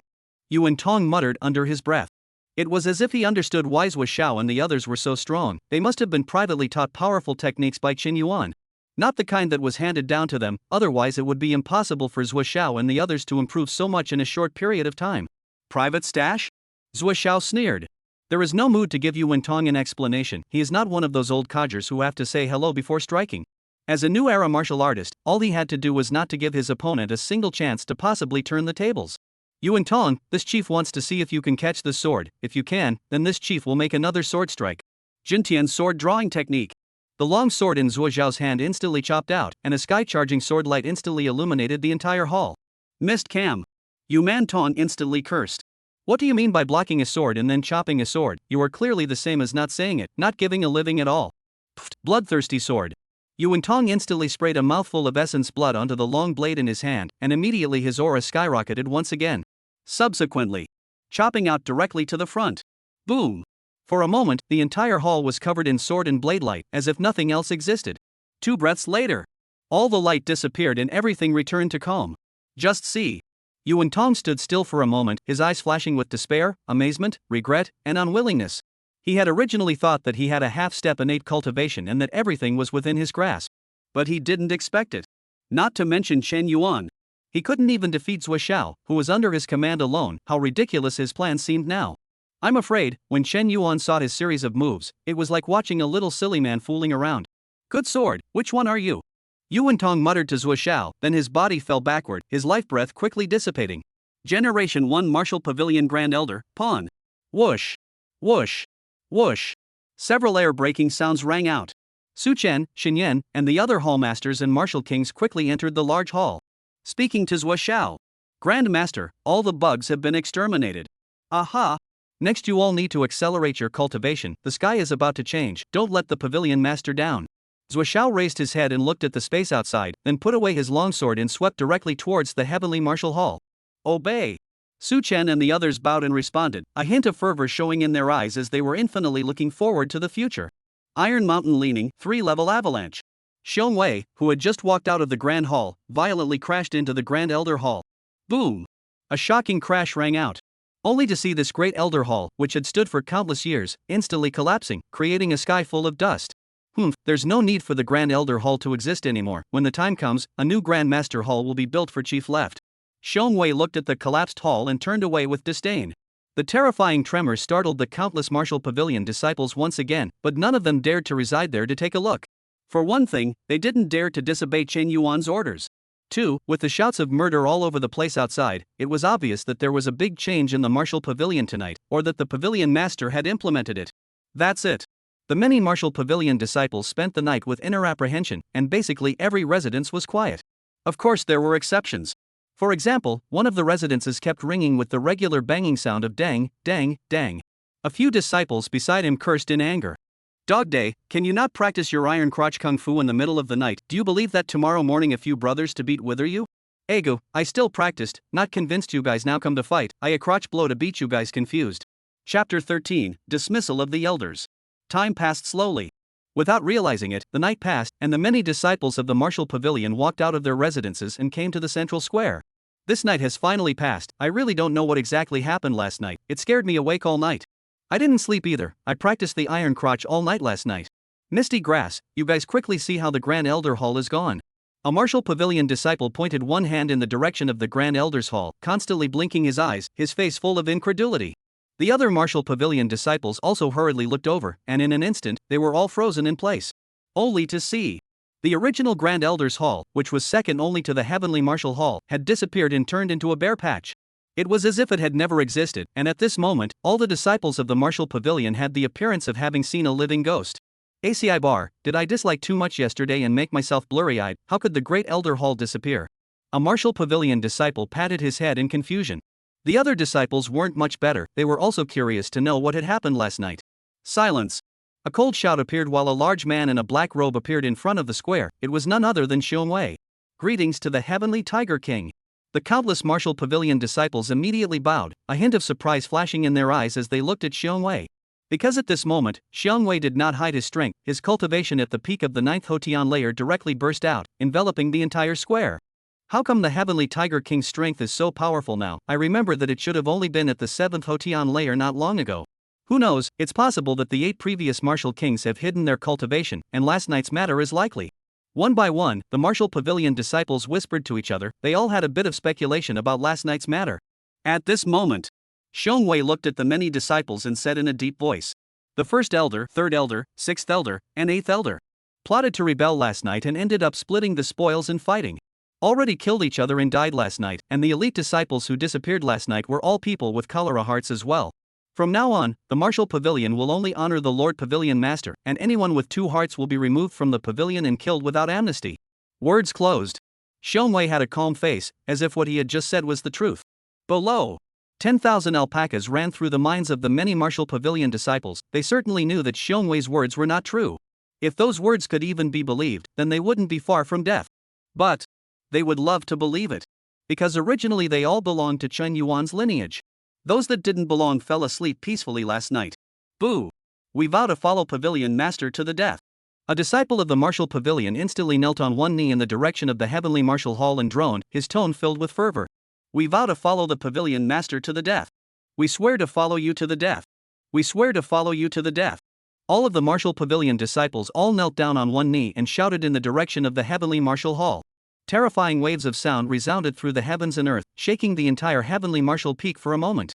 Yuan Tong muttered under his breath. It was as if he understood why Zhou Xiao and the others were so strong. They must have been privately taught powerful techniques by Chen Yuan. Not the kind that was handed down to them, otherwise it would be impossible for Zhou Xiao and the others to improve so much in a short period of time. Private stash? Zhou Xiao sneered. There is no mood to give Yuan Tong an explanation. He is not one of those old codgers who have to say hello before striking. As a new era martial artist, all he had to do was not to give his opponent a single chance to possibly turn the tables. Yuan Tong, this chief wants to see if you can catch the sword. If you can, then this chief will make another sword strike. Jintian's sword drawing technique. The long sword in Zhou Xiao's hand instantly chopped out, and a sky-charging sword light instantly illuminated the entire hall. Missed cam. Yuan Tong instantly cursed. What do you mean by blocking a sword and then chopping a sword? You are clearly the same as not saying it, not giving a living at all. Pfft, bloodthirsty sword. Yuan Tong instantly sprayed a mouthful of essence blood onto the long blade in his hand, and immediately his aura skyrocketed once again. Subsequently, chopping out directly to the front. Boom! For a moment, the entire hall was covered in sword and blade light, as if nothing else existed. 2 breaths later, all the light disappeared and everything returned to calm. Just see. Yuan Tong stood still for a moment, his eyes flashing with despair, amazement, regret, and unwillingness. He had originally thought that he had a half-step innate cultivation and that everything was within his grasp. But he didn't expect it. Not to mention Chen Yuan. He couldn't even defeat Zhou Xiao, who was under his command alone. How ridiculous his plan seemed now. I'm afraid, when Chen Yuan saw his series of moves, it was like watching a little silly man fooling around. Good sword, which one are you? Yuan Tong muttered to Zhou Xiao, then his body fell backward, his life breath quickly dissipating. Generation 1 Martial Pavilion Grand Elder, Pawn. Whoosh! Whoosh! Whoosh! Several air-breaking sounds rang out. Su Chen, Xin Yan, and the other hallmasters and martial kings quickly entered the large hall. Speaking to Zhou Xiao. Grand Master, all the bugs have been exterminated. Aha! Next you all need to accelerate your cultivation, the sky is about to change, don't let the Pavilion Master down. Zhou Xiao raised his head and looked at the space outside, then put away his longsword and swept directly towards the heavenly martial hall. Obey! Su Chen and the others bowed and responded, a hint of fervor showing in their eyes as they were infinitely looking forward to the future. Iron Mountain leaning, 3-level avalanche. Xiong Wei, who had just walked out of the Grand Hall, violently crashed into the Grand Elder Hall. Boom! A shocking crash rang out. Only to see this great Elder Hall, which had stood for countless years, instantly collapsing, creating a sky full of dust. There's no need for the Grand Elder Hall to exist anymore. When the time comes, a new Grand Master Hall will be built for Chief Left. Xiong Wei looked at the collapsed hall and turned away with disdain. The terrifying tremor startled the countless martial pavilion disciples once again, but none of them dared to reside there to take a look. For one thing, they didn't dare to disobey Chen Yuan's orders. 2. With the shouts of murder all over the place outside, it was obvious that there was a big change in the martial pavilion tonight, or that the pavilion master had implemented it. That's it. The many martial pavilion disciples spent the night with inner apprehension, and basically every residence was quiet. Of course there were exceptions. For example, one of the residences kept ringing with the regular banging sound of dang, dang, dang. A few disciples beside him cursed in anger. Dog day, can you not practice your iron crotch kung fu in the middle of the night? Do you believe that tomorrow morning a few brothers to beat wither you? Ego, I still practiced, not convinced you guys now come to fight, I a crotch blow to beat you guys confused. Chapter 13, Dismissal of the Elders. Time passed slowly. Without realizing it, the night passed, and the many disciples of the martial pavilion walked out of their residences and came to the central square. This night has finally passed. I really don't know what exactly happened last night, it scared me awake all night. I didn't sleep either, I practiced the iron crotch all night last night. Misty grass, you guys quickly see how the Grand Elder Hall is gone. A martial pavilion disciple pointed one hand in the direction of the Grand Elder's Hall, constantly blinking his eyes, his face full of incredulity. The other martial pavilion disciples also hurriedly looked over, and in an instant, they were all frozen in place. Only to see. The original Grand Elders Hall, which was second only to the Heavenly Martial Hall, had disappeared and turned into a bare patch. It was as if it had never existed, and at this moment, all the disciples of the Martial Pavilion had the appearance of having seen a living ghost. ACI bar, did I dislike too much yesterday and make myself blurry-eyed? How could the Great Elder Hall disappear? A Martial Pavilion disciple patted his head in confusion. The other disciples weren't much better, they were also curious to know what had happened last night. Silence. A cold shout appeared while a large man in a black robe appeared in front of the square. It was none other than Xiongwei. Greetings to the Heavenly Tiger King. The countless Martial Pavilion disciples immediately bowed, a hint of surprise flashing in their eyes as they looked at Xiongwei. Because at this moment, Xiongwei did not hide his strength, his cultivation at the peak of the 9th Hotian layer directly burst out, enveloping the entire square. How come the Heavenly Tiger King's strength is so powerful now? I remember that it should have only been at the 7th Hotian layer not long ago. Who knows, it's possible that the 8 previous martial kings have hidden their cultivation, and last night's matter is likely. One by one, the Martial Pavilion disciples whispered to each other. They all had a bit of speculation about last night's matter. At this moment, Xiongwei looked at the many disciples and said in a deep voice, "The first elder, third elder, sixth elder, and eighth elder plotted to rebel last night and ended up splitting the spoils and fighting. Already killed each other and died last night, and the elite disciples who disappeared last night were all people with cholera hearts as well. From now on, the Martial Pavilion will only honor the Lord Pavilion Master, and anyone with 2 hearts will be removed from the pavilion and killed without amnesty." Words closed. Xiongwei had a calm face, as if what he had just said was the truth. Below, 10,000 alpacas ran through the minds of the many Martial Pavilion disciples. They certainly knew that Xiongwei's words were not true. If those words could even be believed, then they wouldn't be far from death. But they would love to believe it. Because originally they all belonged to Chen Yuan's lineage. Those that didn't belong fell asleep peacefully last night. Boo! We vow to follow Pavilion Master to the death. A disciple of the Martial Pavilion instantly knelt on one knee in the direction of the Heavenly Martial Hall and droned, his tone filled with fervor. "We vow to follow the Pavilion Master to the death. We swear to follow you to the death. We swear to follow you to the death." All of the Martial Pavilion disciples all knelt down on one knee and shouted in the direction of the Heavenly Martial Hall. Terrifying waves of sound resounded through the heavens and earth, shaking the entire Heavenly Martial Peak for a moment.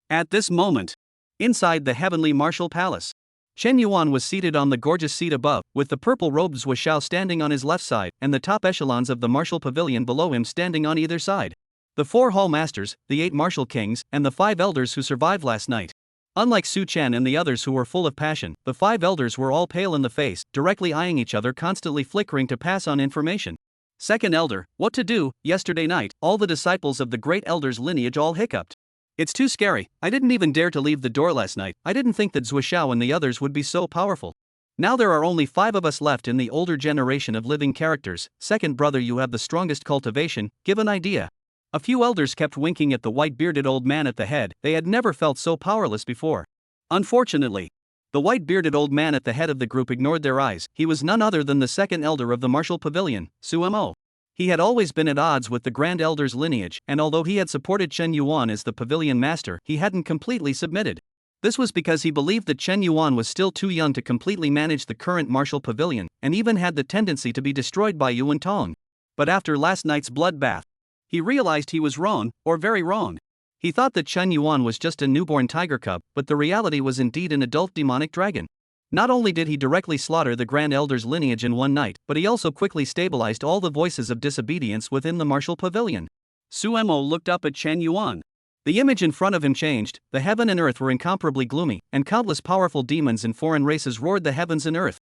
At this moment, inside the Heavenly Martial Palace, Chen Yuan was seated on the gorgeous seat above, with the purple-robed Zhuo Xiao standing on his left side, and the top echelons of the Martial Pavilion below him standing on either side. The 4 Hall Masters, the 8 Martial Kings, and the 5 Elders who survived last night. Unlike Su Chen and the others who were full of passion, the 5 Elders were all pale in the face, directly eyeing each other, constantly flickering to pass on information. Second Elder, what to do? Yesterday night, all the disciples of the Great Elder's lineage all hiccuped. "It's too scary, I didn't even dare to leave the door last night. I didn't think that Zhuo Xiao and the others would be so powerful. Now there are only 5 of us left in the older generation of living characters. Second brother, you have the strongest cultivation, give an idea." A few elders kept winking at the white-bearded old man at the head. They had never felt so powerless before. Unfortunately, the white-bearded old man at the head of the group ignored their eyes. He was none other than the second elder of the Martial Pavilion, Su Mo. He had always been at odds with the Grand Elder's lineage, and although he had supported Chen Yuan as the Pavilion Master, he hadn't completely submitted. This was because he believed that Chen Yuan was still too young to completely manage the current Martial Pavilion, and even had the tendency to be destroyed by Yuan Tong. But after last night's bloodbath, he realized he was wrong, or very wrong. He thought that Chen Yuan was just a newborn tiger cub, but the reality was indeed an adult demonic dragon. Not only did he directly slaughter the Grand Elder's lineage in one night, but he also quickly stabilized all the voices of disobedience within the Martial Pavilion. Su Mo looked up at Chen Yuan. The image in front of him changed. The heaven and earth were incomparably gloomy, and countless powerful demons and foreign races roared the heavens and earth.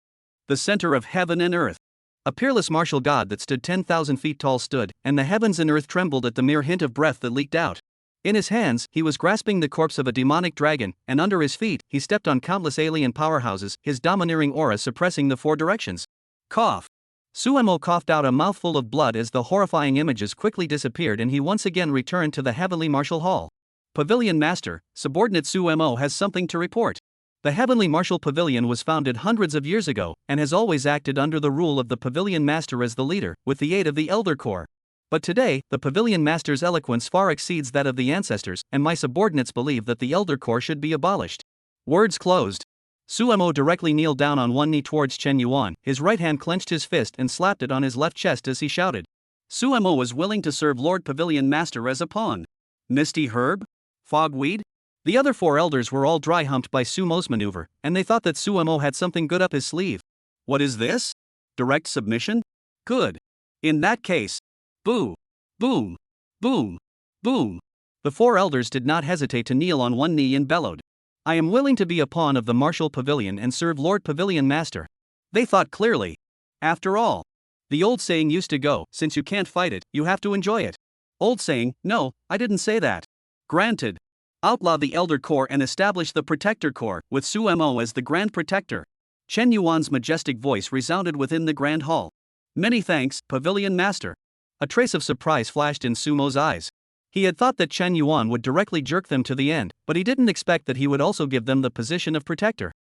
The center of heaven and earth, a peerless martial god that stood 10,000 feet tall stood, and the heavens and earth trembled at the mere hint of breath that leaked out. In his hands, he was grasping the corpse of a demonic dragon, and under his feet, he stepped on countless alien powerhouses, his domineering aura suppressing the 4 directions. Cough. Su Mo coughed out a mouthful of blood as the horrifying images quickly disappeared and he once again returned to the Heavenly Martial Hall. Pavilion Master, subordinate Su Mo has something to report. The Heavenly Martial Pavilion was founded hundreds of years ago, and has always acted under the rule of the Pavilion Master as the leader, with the aid of the Elder Corps. But today, the Pavilion Master's eloquence far exceeds that of the ancestors, and my subordinates believe that the Elder Corps should be abolished. Words closed. Su Mo directly kneeled down on one knee towards Chen Yuan, his right hand clenched his fist and slapped it on his left chest as he shouted. Su Mo was willing to serve Lord Pavilion Master as a pawn. Misty herb? Fogweed? The other 4 elders were all dry-humped by Sumo's maneuver, and they thought that Sumo had something good up his sleeve. What is this? Direct submission? Good. In that case. Boo. Boom. Boom. Boom. The 4 elders did not hesitate to kneel on one knee and bellowed. I am willing to be a pawn of the martial pavilion and serve Lord Pavilion Master. They thought clearly. After all, the old saying used to go, since you can't fight it, you have to enjoy it. Old saying, no, I didn't say that. Granted. Outlaw the Elder Corps and establish the Protector Corps, with Sumo as the Grand Protector. Chen Yuan's majestic voice resounded within the Grand Hall. Many thanks, Pavilion Master. A trace of surprise flashed in Sumo's eyes. He had thought that Chen Yuan would directly jerk them to the end, but he didn't expect that he would also give them the position of protector.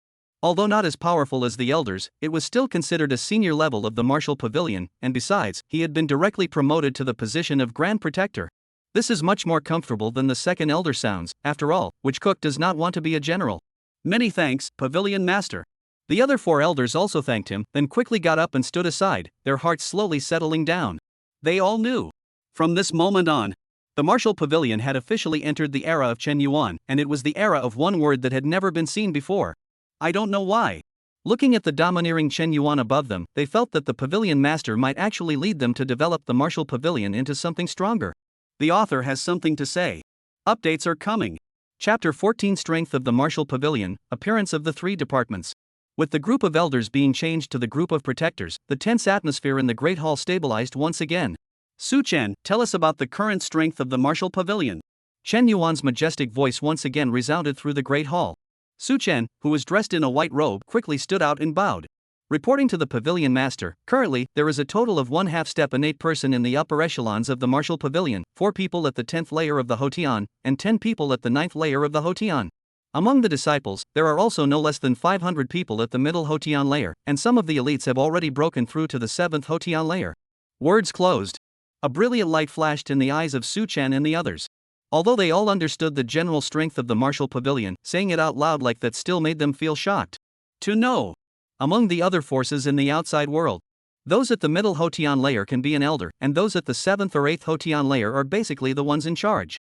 Although not as powerful as the elders, it was still considered a senior level of the martial pavilion, and besides, he had been directly promoted to the position of Grand Protector. This is much more comfortable than the second elder sounds, after all, which cook does not want to be a general. Many thanks, Pavilion Master. The other 4 elders also thanked him, then quickly got up and stood aside, their hearts slowly settling down. They all knew. From this moment on, the martial pavilion had officially entered the era of Chen Yuan, and it was the era of one word that had never been seen before. I don't know why. Looking at the domineering Chen Yuan above them, they felt that the pavilion master might actually lead them to develop the martial pavilion into something stronger. The author has something to say. Updates are coming. Chapter 14 Strength of the Martial Pavilion, Appearance of the 3 Departments. With the group of elders being changed to the group of protectors, the tense atmosphere in the Great Hall stabilized once again. Su Chen, tell us about the current strength of the martial pavilion. Chen Yuan's majestic voice once again resounded through the Great Hall. Su Chen, who was dressed in a white robe, quickly stood out and bowed. Reporting to the pavilion master, currently, there is a total of 1/2 step innate person in the upper echelons of the martial pavilion, 4 people at the 10th layer of the Hotian, and 10 people at the 9th layer of the Hotian. Among the disciples, there are also no less than 500 people at the middle Hotian layer, and some of the elites have already broken through to the 7th Hotian layer. Words closed. A brilliant light flashed in the eyes of Su Chen and the others. Although they all understood the general strength of the martial pavilion, saying it out loud like that still made them feel shocked. To know. Among the other forces in the outside world, those at the middle Hotian layer can be an elder, and those at the 7th or 8th Hotian layer are basically the ones in charge.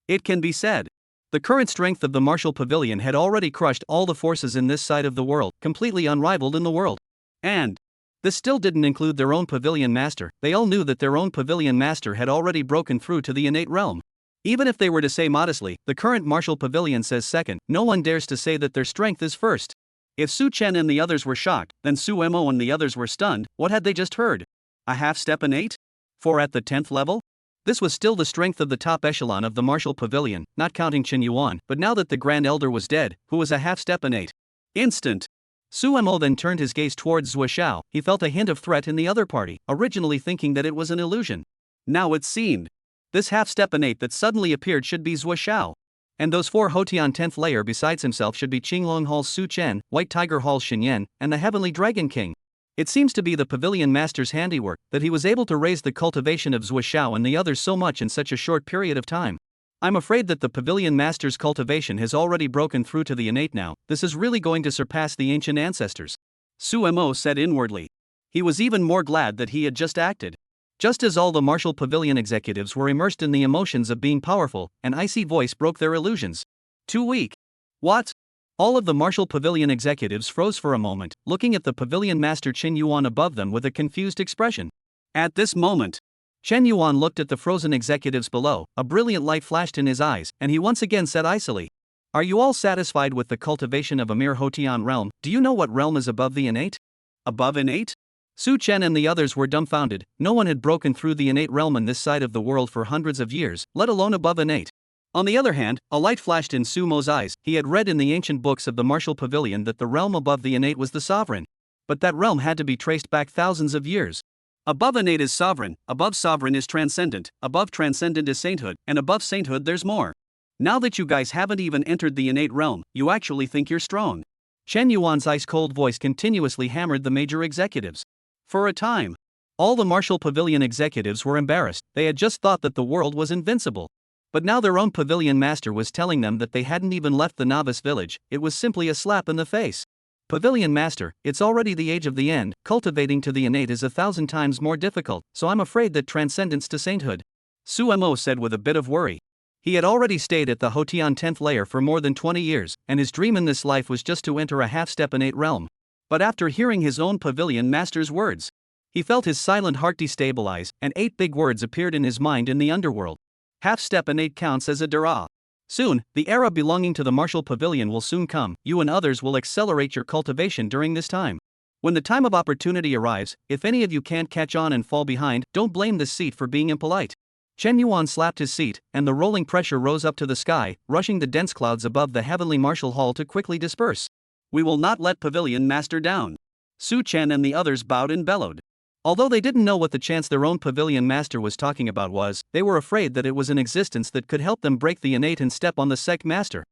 It can be said. The current strength of the martial pavilion had already crushed all the forces in this side of the world, completely unrivaled in the world. And this still didn't include their own pavilion master. They all knew that their own pavilion master had already broken through to the innate realm. Even if they were to say modestly, the current martial pavilion says second, no one dares to say that their strength is first. If Su Chen and the others were shocked, then Su Mo and the others were stunned. What had they just heard? A half step innate? 4 at the 10th level? This was still the strength of the top echelon of the martial pavilion, not counting Chen Yuan, but now that the Grand Elder was dead, who was a half step innate? Instant. Su Mo then turned his gaze towards Zhuo Xiao. He felt a hint of threat in the other party, originally thinking that it was an illusion. Now it seemed. This half-step innate that suddenly appeared should be Zhuo Xiao. And those 4 Hotian 10th layer besides himself should be Qinglong Hall's Su Chen, White Tiger Hall's Xin Yan, and the Heavenly Dragon King. It seems to be the pavilion master's handiwork that he was able to raise the cultivation of Zhuo Xiao and the others so much in such a short period of time. I'm afraid that the pavilion master's cultivation has already broken through to the innate now. This is really going to surpass the ancient ancestors. Su Mo said inwardly. He was even more glad that he had just acted. Just as all the martial pavilion executives were immersed in the emotions of being powerful, an icy voice broke their illusions. Too weak. What? All of the martial pavilion executives froze for a moment, looking at the pavilion master Chen Yuan above them with a confused expression. At this moment, Chen Yuan looked at the frozen executives below, a brilliant light flashed in his eyes, and he once again said icily, "Are you all satisfied with the cultivation of a mere Hotian realm? Do you know what realm is above the innate?" Above innate? Su Chen and the others were dumbfounded. No one had broken through the innate realm on this side of the world for hundreds of years, let alone above innate. On the other hand, a light flashed in Su Mo's eyes. He had read in the ancient books of the martial pavilion that the realm above the innate was the sovereign. But that realm had to be traced back thousands of years. Above innate is sovereign, above sovereign is transcendent, above transcendent is sainthood, and above sainthood there's more. Now that you guys haven't even entered the innate realm, you actually think you're strong. Chen Yuan's ice-cold voice continuously hammered the major executives. For a time, all the martial pavilion executives were embarrassed. They had just thought that the world was invincible. But now their own pavilion master was telling them that they hadn't even left the novice village. It was simply a slap in the face. Pavilion master, it's already the age of the end. Cultivating to the innate is 1,000 times more difficult, so I'm afraid that transcendence to sainthood. Su Mo said with a bit of worry. He had already stayed at the Hotian 10th layer for more than 20 years, and his dream in this life was just to enter a half-step innate realm. But after hearing his own Pavilion master's words, he felt his silent heart destabilize, and 8 big words appeared in his mind in the underworld. Half-step innate counts as a Dara. Soon, the era belonging to the martial pavilion will soon come. You and others will accelerate your cultivation during this time. When the time of opportunity arrives, if any of you can't catch on and fall behind, don't blame this seat for being impolite. Chen Yuan slapped his seat, and the rolling pressure rose up to the sky, rushing the dense clouds above the heavenly martial hall to quickly disperse. We will not let Pavilion Master down. Su Chen and the others bowed and bellowed. Although they didn't know what the chance their own Pavilion Master was talking about was, they were afraid that it was an existence that could help them break the innate and step on the sect master.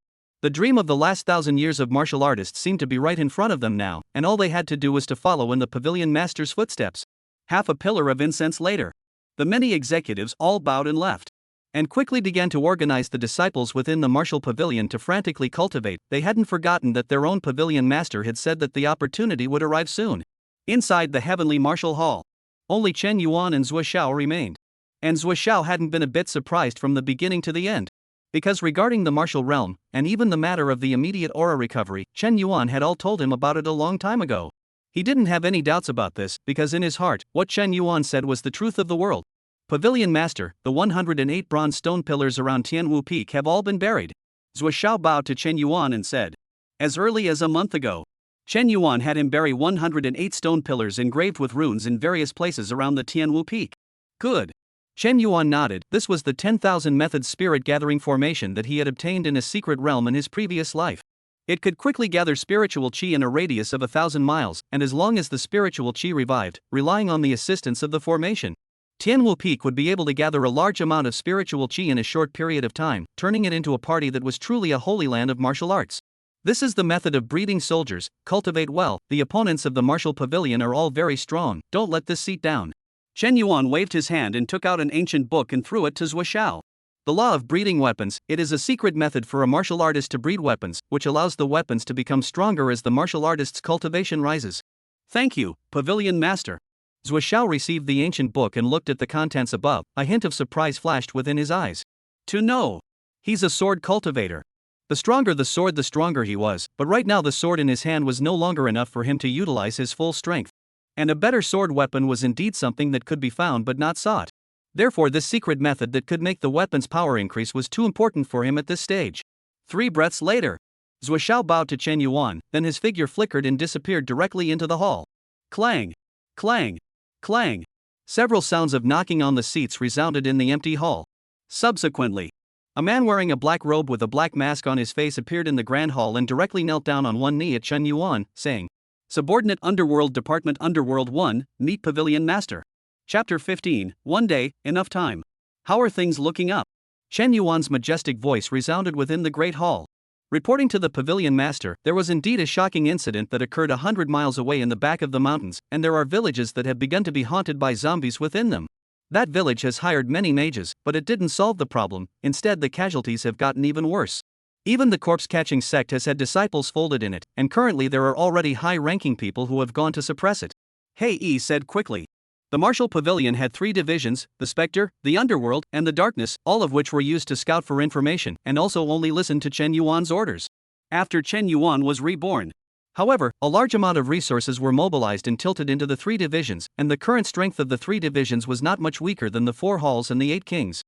The dream of the last 1,000 years of martial artists seemed to be right in front of them now, and all they had to do was to follow in the Pavilion Master's footsteps. Half a pillar of incense later, the many executives all bowed and left, and quickly began to organize the disciples within the martial pavilion to frantically cultivate. They hadn't forgotten that their own Pavilion Master had said that the opportunity would arrive soon. Inside the heavenly martial hall, only Chen Yuan and Zhuo Xiao remained. And Zhuo Xiao hadn't been a bit surprised from the beginning to the end. Because regarding the martial realm, and even the matter of the immediate aura recovery, Chen Yuan had all told him about it a long time ago. He didn't have any doubts about this, because in his heart, what Chen Yuan said was the truth of the world. Pavilion Master, the 108 bronze stone pillars around Tianwu Peak have all been buried. Zhuo Xiao bowed to Chen Yuan and said, as early as a month ago, Chen Yuan had him bury 108 stone pillars engraved with runes in various places around the Tianwu Peak. Good. Chen Yuan nodded. This was the 10,000 methods spirit gathering formation that he had obtained in a secret realm in his previous life. It could quickly gather spiritual chi in a radius of 1,000 miles, and as long as the spiritual chi revived, relying on the assistance of the formation, Tianwu Peak would be able to gather a large amount of spiritual chi in a short period of time, turning it into a party that was truly a holy land of martial arts. This is the method of breeding soldiers. Cultivate well. The opponents of the martial pavilion are all very strong. Don't let this seat down. Chen Yuan waved his hand and took out an ancient book and threw it to Zhuo Xiao. The law of breeding weapons. It is a secret method for a martial artist to breed weapons, which allows the weapons to become stronger as the martial artist's cultivation rises. Thank you, Pavilion Master. Zhuo Xiao received the ancient book and looked at the contents above. A hint of surprise flashed within his eyes. To know. He's a sword cultivator. The stronger the sword, the stronger he was, but right now the sword in his hand was no longer enough for him to utilize his full strength. And a better sword weapon was indeed something that could be found but not sought. Therefore, this secret method that could make the weapon's power increase was too important for him at this stage. 3 breaths later, Zhuo Xiao bowed to Chen Yuan, then his figure flickered and disappeared directly into the hall. Clang! Clang! Clang! Several sounds of knocking on the seats resounded in the empty hall. Subsequently, a man wearing a black robe with a black mask on his face appeared in the grand hall and directly knelt down on one knee at Chen Yuan, saying, Subordinate Underworld Department Underworld 1, meet Pavilion Master. Chapter 15, One day, enough time. How are things looking up? Chen Yuan's majestic voice resounded within the great hall. Reporting to the Pavilion Master, there was indeed a shocking incident that occurred 100 miles away in the back of the mountains, and there are villages that have begun to be haunted by zombies within them. That village has hired many mages, but it didn't solve the problem. Instead, the casualties have gotten even worse. Even the corpse-catching sect has had disciples folded in it, and currently there are already high-ranking people who have gone to suppress it. Hei Yi said quickly. The martial pavilion had 3 divisions, the Spectre, the Underworld, and the Darkness, all of which were used to scout for information, and also only listened to Chen Yuan's orders. After Chen Yuan was reborn. However, a large amount of resources were mobilized and tilted into the 3 divisions, and the current strength of the 3 divisions was not much weaker than the 4 halls and the 8 kings.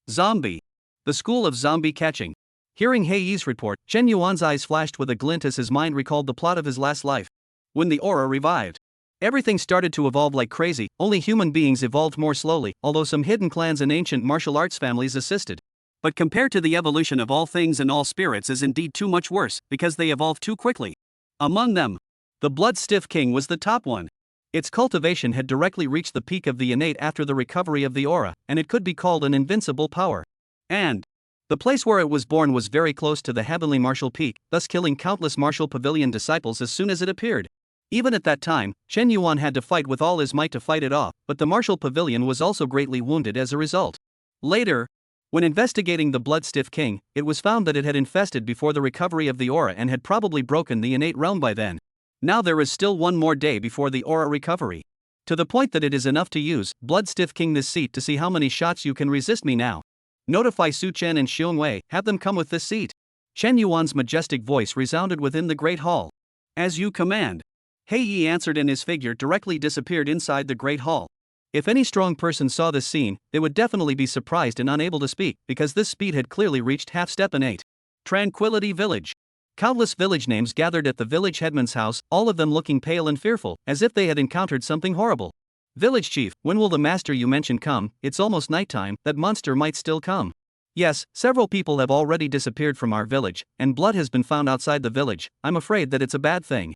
Zombie. The School of Zombie Catching. Hearing Hei Yi's report, Chen Yuan's eyes flashed with a glint as his mind recalled the plot of his last life. When the aura revived, everything started to evolve like crazy. Only human beings evolved more slowly, although some hidden clans and ancient martial arts families assisted. But compared to the evolution of all things and all spirits is indeed too much worse, because they evolved too quickly. Among them, the Blood-Stiff King was the top one. Its cultivation had directly reached the peak of the innate after the recovery of the aura, and it could be called an invincible power. And the place where it was born was very close to the heavenly martial peak, thus killing countless martial pavilion disciples as soon as it appeared. Even at that time, Chen Yuan had to fight with all his might to fight it off, but the martial pavilion was also greatly wounded as a result. Later, when investigating the Blood-Stiff King, it was found that it had infested before the recovery of the aura and had probably broken the innate realm by then. Now there is still one more day before the aura recovery. To the point that it is enough to use Blood-Stiff King this seat to see how many shots you can resist me now. Notify Su Chen and Xiong Wei, have them come with this seat. Chen Yuan's majestic voice resounded within the great hall. As you command. Hei Yi answered, and his figure directly disappeared inside the great hall. If any strong person saw this scene, they would definitely be surprised and unable to speak, because this speed had clearly reached half-step and 8. Tranquility Village. Countless village names gathered at the village headman's house, all of them looking pale and fearful, as if they had encountered something horrible. Village chief, when will the master you mentioned come? It's almost nighttime, that monster might still come. Yes, several people have already disappeared from our village, and blood has been found outside the village. I'm afraid that it's a bad thing.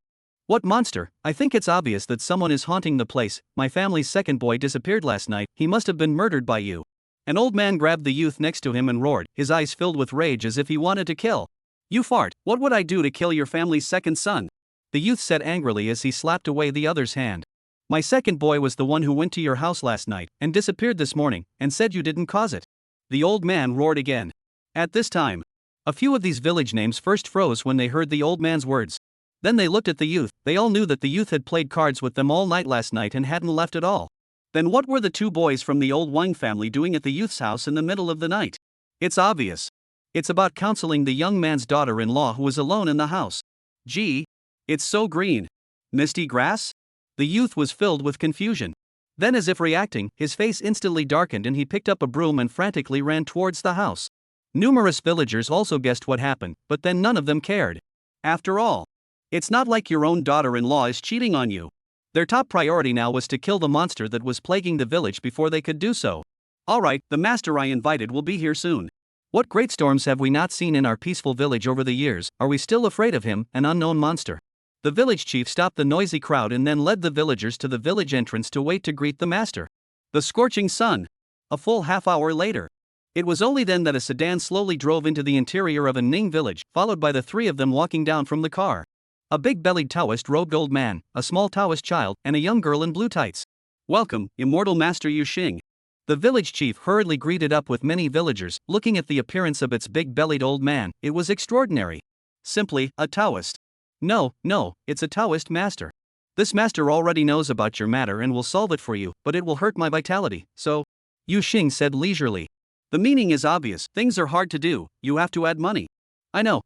What monster? I think it's obvious that someone is haunting the place. My family's second boy disappeared last night, he must have been murdered by you. An old man grabbed the youth next to him and roared, his eyes filled with rage as if he wanted to kill. You fart, what would I do to kill your family's second son? The youth said angrily as he slapped away the other's hand. My second boy was the one who went to your house last night, and disappeared this morning, and said you didn't cause it. The old man roared again. At this time, a few of these village names first froze when they heard the old man's words. Then they looked at the youth. They all knew that the youth had played cards with them all night last night and hadn't left at all. Then what were the two boys from the old Wang family doing at the youth's house in the middle of the night? It's obvious. It's about counseling the young man's daughter-in-law who was alone in the house. Gee, it's so green. Misty grass? The youth was filled with confusion. Then, as if reacting, his face instantly darkened and he picked up a broom and frantically ran towards the house. Numerous villagers also guessed what happened, but then none of them cared. After all, it's not like your own daughter-in-law is cheating on you. Their top priority now was to kill the monster that was plaguing the village before they could do so. Alright, the master I invited will be here soon. What great storms have we not seen in our peaceful village over the years? Are we still afraid of him, an unknown monster? The village chief stopped the noisy crowd and then led the villagers to the village entrance to wait to greet the master. The scorching sun. A full half-hour later. It was only then that a sedan slowly drove into the interior of a Ning village, followed by the three of them walking down from the car. A big-bellied Taoist-robed old man, a small Taoist child, and a young girl in blue tights. Welcome, immortal master Yu Xing. The village chief hurriedly greeted up with many villagers. Looking at the appearance of its big-bellied old man, it was extraordinary. Simply, a Taoist. No, it's a Taoist master. This master already knows about your matter and will solve it for you, but it will hurt my vitality, so. Yu Xing said leisurely. The meaning is obvious, things are hard to do, you have to add money. I know,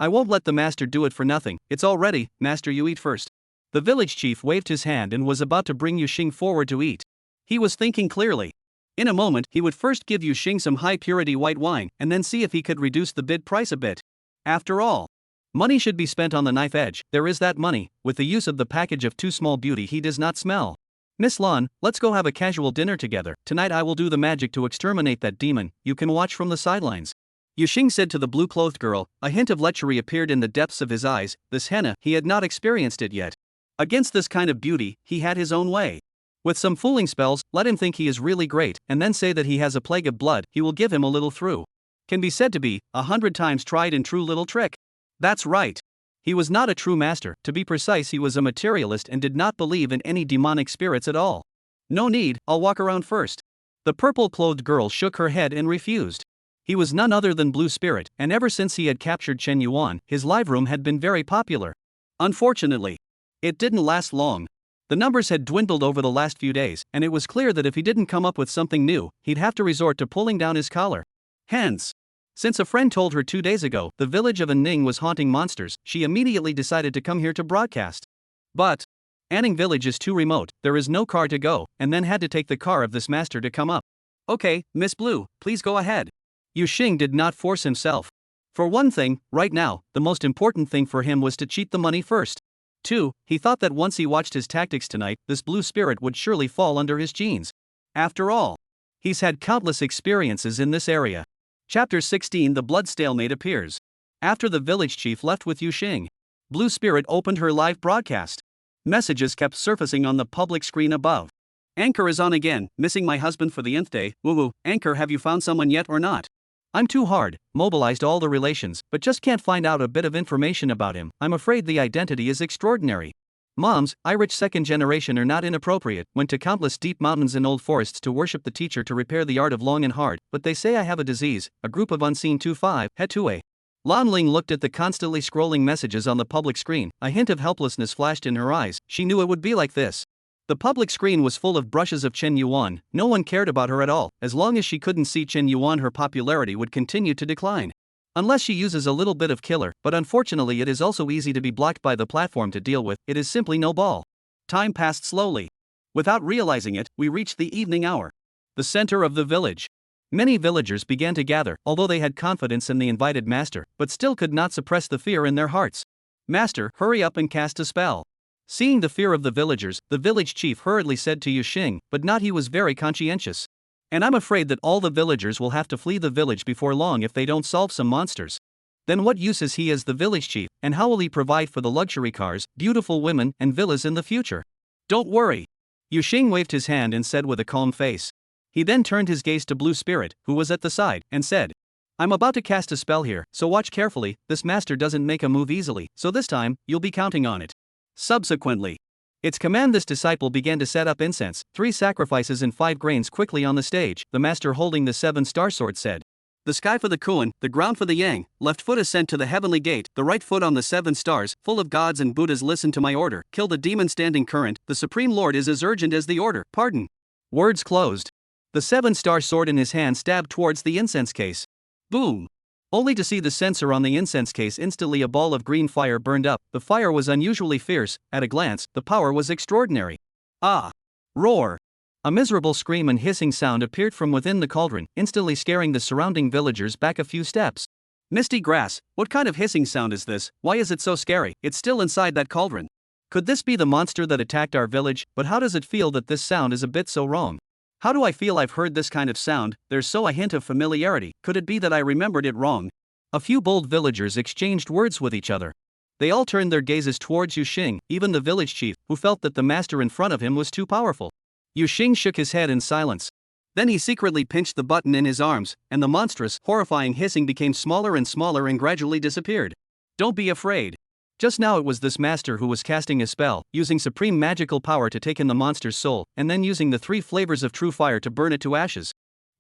I won't let the master do it for nothing, it's all ready, master you eat first. The village chief waved his hand and was about to bring Yu Xing forward to eat. He was thinking clearly. In a moment, he would first give Yu Xing some high-purity white wine and then see if he could reduce the bid price a bit. After all, money should be spent on the knife edge. There is that money. With the use of the package of too small beauty he does not smell. Miss Lan, let's go have a casual dinner together. Tonight I will do the magic to exterminate that demon. You can watch from the sidelines. Yu Xing said to the blue-clothed girl. A hint of lechery appeared in the depths of his eyes. This henna, he had not experienced it yet. Against this kind of beauty, he had his own way. With some fooling spells, let him think he is really great, and then say that he has a plague of blood. He will give him a little through. Can be said to be 100 times tried and true little trick. That's right. He was not a true master. To be precise, he was a materialist and did not believe in any demonic spirits at all. No need, I'll walk around first. The purple-clothed girl shook her head and refused. He was none other than Blue Spirit, and ever since he had captured Chen Yuan, his live room had been very popular. Unfortunately, it didn't last long. The numbers had dwindled over the last few days, and it was clear that if he didn't come up with something new, he'd have to resort to pulling down his collar. Hence, since a friend told her 2 days ago the village of Anning was haunting monsters, she immediately decided to come here to broadcast. But Anning village is too remote, there is no car to go, and then had to take the car of this master to come up. Okay, Miss Blue, please go ahead. Yu Xing did not force himself. For one thing, right now, the most important thing for him was to cheat the money first. 2, he thought that once he watched his tactics tonight, this blue spirit would surely fall under his genes. After all, he's had countless experiences in this area. Chapter 16 The Blood Stalemate appears. After the village chief left with Yu Xing, Blue Spirit opened her live broadcast. Messages kept surfacing on the public screen above. Anchor is on again, missing my husband for the nth day. Woo-woo, Anchor, have you found someone yet or not? I'm too hard, mobilized all the relations, but just can't find out a bit of information about him. I'm afraid the identity is extraordinary. Moms, Irish second generation are not inappropriate, went to countless deep mountains and old forests to worship the teacher to repair the art of long and hard, but they say I have a disease, a group of unseen 2-5, Hetue. Lan Ling looked at the constantly scrolling messages on the public screen. A hint of helplessness flashed in her eyes. She knew it would be like this. The public screen was full of brushes of Chen Yuan. No one cared about her at all. As long as she couldn't see Chen Yuan, her popularity would continue to decline. Unless she uses a little bit of killer, but unfortunately it is also easy to be blocked by the platform to deal with. It is simply no ball. Time passed slowly. Without realizing it, we reached the evening hour. The center of the village. Many villagers began to gather, although they had confidence in the invited master, but still could not suppress the fear in their hearts. Master, hurry up and cast a spell. Seeing the fear of the villagers, the village chief hurriedly said to Yuxing, but not he was very conscientious. And I'm afraid that all the villagers will have to flee the village before long if they don't solve some monsters. Then what use is he as the village chief, and how will he provide for the luxury cars, beautiful women, and villas in the future? Don't worry. Yuxing waved his hand and said with a calm face. He then turned his gaze to Blue Spirit, who was at the side, and said, I'm about to cast a spell here, so watch carefully. This master doesn't make a move easily, so this time, you'll be counting on it. Subsequently, its command, this disciple began to set up incense, 3 sacrifices and 5 grains quickly on the stage. The master holding the 7-star sword said, the sky for the Kuan, the ground for the Yang, left foot ascent to the heavenly gate, the right foot on the 7 stars, full of gods and Buddhas listen to my order, kill the demon standing current, the Supreme Lord is as urgent as the order, pardon. Words closed. The 7-star sword in his hand stabbed towards the incense case. Boom! Only to see the censer on the incense case instantly a ball of green fire burned up. The fire was unusually fierce. At a glance, the power was extraordinary. Ah! Roar! A miserable scream and hissing sound appeared from within the cauldron, instantly scaring the surrounding villagers back a few steps. Misty grass, what kind of hissing sound is this? Why is it so scary? It's still inside that cauldron. Could this be the monster that attacked our village? But how does it feel that this sound is a bit so wrong? How do I feel I've heard this kind of sound? There's so a hint of familiarity. Could it be that I remembered it wrong? A few bold villagers exchanged words with each other. They all turned their gazes towards Yuxing, even the village chief, who felt that the master in front of him was too powerful. Yuxing shook his head in silence. Then he secretly pinched the button in his arms, and the monstrous, horrifying hissing became smaller and gradually disappeared. Don't be afraid. Just now it was this master who was casting a spell, using supreme magical power to take in the monster's soul, and then using the 3 flavors of true fire to burn it to ashes.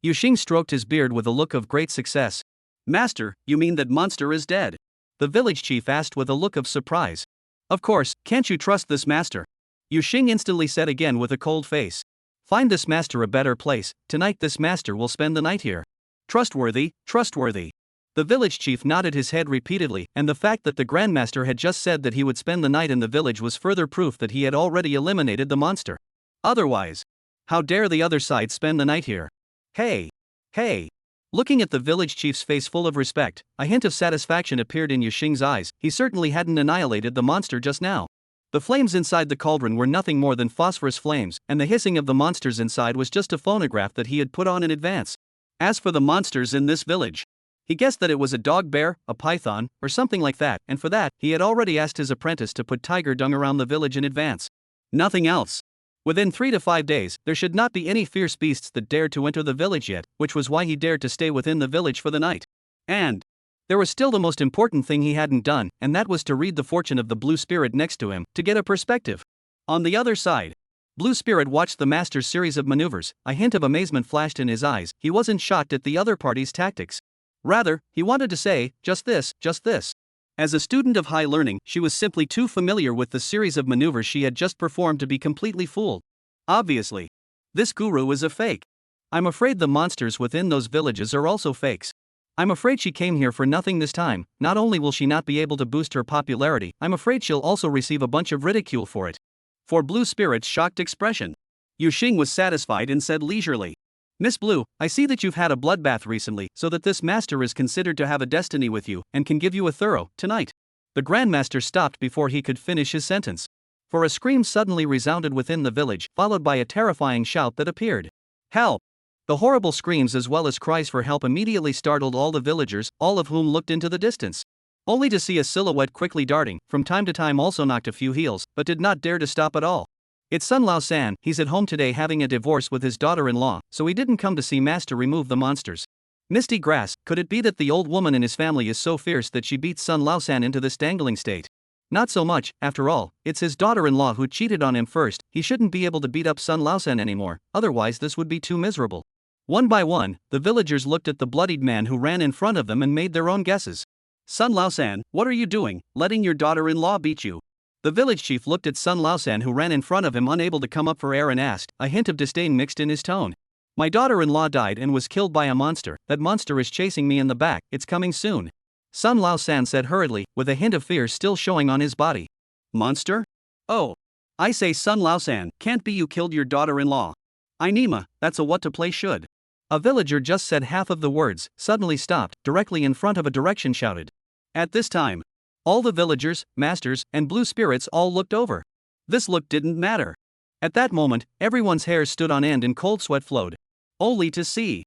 Yuxing stroked his beard with a look of great success. Master, you mean that monster is dead? The village chief asked with a look of surprise. Of course, can't you trust this master? Yuxing instantly said again with a cold face. Find this master a better place. Tonight this master will spend the night here. Trustworthy, trustworthy. The village chief nodded his head repeatedly, and the fact that the grandmaster had just said that he would spend the night in the village was further proof that he had already eliminated the monster. Otherwise, how dare the other side spend the night here? Hey! Hey! Looking at the village chief's face full of respect, a hint of satisfaction appeared in Yuxing's eyes. He certainly hadn't annihilated the monster just now. The flames inside the cauldron were nothing more than phosphorus flames, and the hissing of the monsters inside was just a phonograph that he had put on in advance. As for the monsters in this village, he guessed that it was a dog bear, a python, or something like that, and for that, he had already asked his apprentice to put tiger dung around the village in advance. Nothing else. Within 3 to 5 days, there should not be any fierce beasts that dared to enter the village yet, which was why he dared to stay within the village for the night. And there was still the most important thing he hadn't done, and that was to read the fortune of the blue spirit next to him, to get a perspective. On the other side, Blue Spirit watched the master's series of maneuvers. A hint of amazement flashed in his eyes. He wasn't shocked at the other party's tactics. Rather, he wanted to say, just this, just this. As a student of high learning, she was simply too familiar with the series of maneuvers she had just performed to be completely fooled. Obviously, this guru is a fake. I'm afraid the monsters within those villages are also fakes. I'm afraid she came here for nothing this time. Not only will she not be able to boost her popularity, I'm afraid she'll also receive a bunch of ridicule for it. For Blue Spirit's shocked expression, Yuxing was satisfied and said leisurely, Miss Blue, I see that you've had a bloodbath recently, so that this master is considered to have a destiny with you, and can give you a thorough, tonight. The Grandmaster stopped before he could finish his sentence. For a scream suddenly resounded within the village, followed by a terrifying shout that appeared. Help! The horrible screams as well as cries for help immediately startled all the villagers, all of whom looked into the distance. Only to see a silhouette quickly darting, from time to time also knocked a few heels, but did not dare to stop at all. It's Sun Lao-san, he's at home today having a divorce with his daughter-in-law, so he didn't come to see Master remove the monsters. Misty grass, could it be that the old woman in his family is so fierce that she beats Sun Lao-san into this dangling state? Not so much, after all, it's his daughter-in-law who cheated on him first. He shouldn't be able to beat up Sun Lao-san anymore, otherwise this would be too miserable. One by one, the villagers looked at the bloodied man who ran in front of them and made their own guesses. Sun Lao-san, what are you doing, letting your daughter-in-law beat you? The village chief looked at Sun Laosan, who ran in front of him unable to come up for air, and asked, a hint of disdain mixed in his tone. My daughter-in-law died and was killed by a monster. That monster is chasing me in the back. It's coming soon. Sun Laosan said hurriedly, with a hint of fear still showing on his body. Monster? Oh. I say, Sun Laosan, can't be you killed your daughter-in-law. Nima, that's a what to play should. A villager just said half of the words, suddenly stopped, directly in front of a direction shouted. At this time, all the villagers, masters, and blue spirits all looked over. This look didn't matter. At that moment, everyone's hair stood on end and cold sweat flowed. Only to see.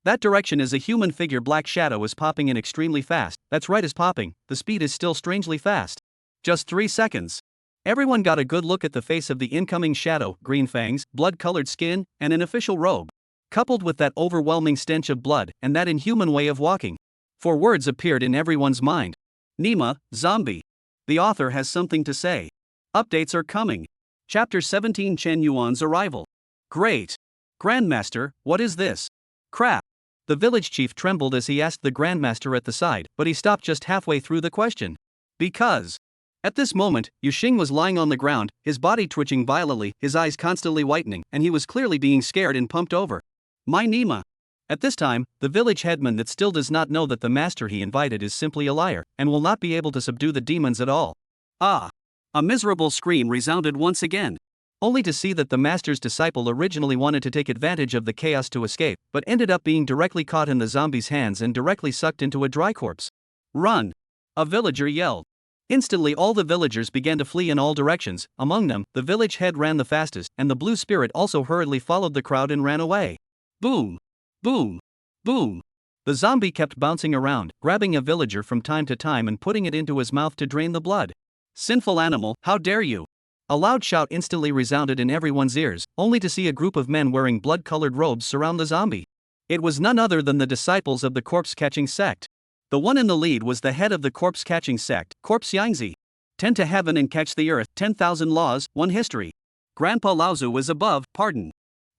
That direction is a human figure. Black shadow is popping in extremely fast. That's right, is popping. The speed is still strangely fast. Just 3 seconds. Everyone got a good look at the face of the incoming shadow, green fangs, blood-colored skin, and an official robe. Coupled with that overwhelming stench of blood, and that inhuman way of walking. 4 words appeared in everyone's mind. Nima, zombie. The author has something to say. Updates are coming. Chapter 17, Chen Yuan's arrival. Great. Grandmaster, what is this? Crap. The village chief trembled as he asked the Grandmaster at the side, but he stopped just halfway through the question. Because. At this moment, Yuxing was lying on the ground, his body twitching violently, his eyes constantly whitening, and he was clearly being scared and pumped over. My Nima. At this time, the village headman that still does not know that the master he invited is simply a liar, and will not be able to subdue the demons at all. Ah! A miserable scream resounded once again. Only to see that the master's disciple originally wanted to take advantage of the chaos to escape, but ended up being directly caught in the zombie's hands and directly sucked into a dry corpse. Run! A villager yelled. Instantly all the villagers began to flee in all directions. Among them, the village head ran the fastest, and the blue spirit also hurriedly followed the crowd and ran away. Boom! Boom! Boom! The zombie kept bouncing around, grabbing a villager from time to time and putting it into his mouth to drain the blood. Sinful animal, how dare you! A loud shout instantly resounded in everyone's ears, only to see a group of men wearing blood-colored robes surround the zombie. It was none other than the disciples of the corpse-catching sect. The one in the lead was the head of the corpse-catching sect, Corpse Yangzi. 10 to heaven and catch the earth, 10,000 laws, 1 history. Grandpa Laozu is above, pardon.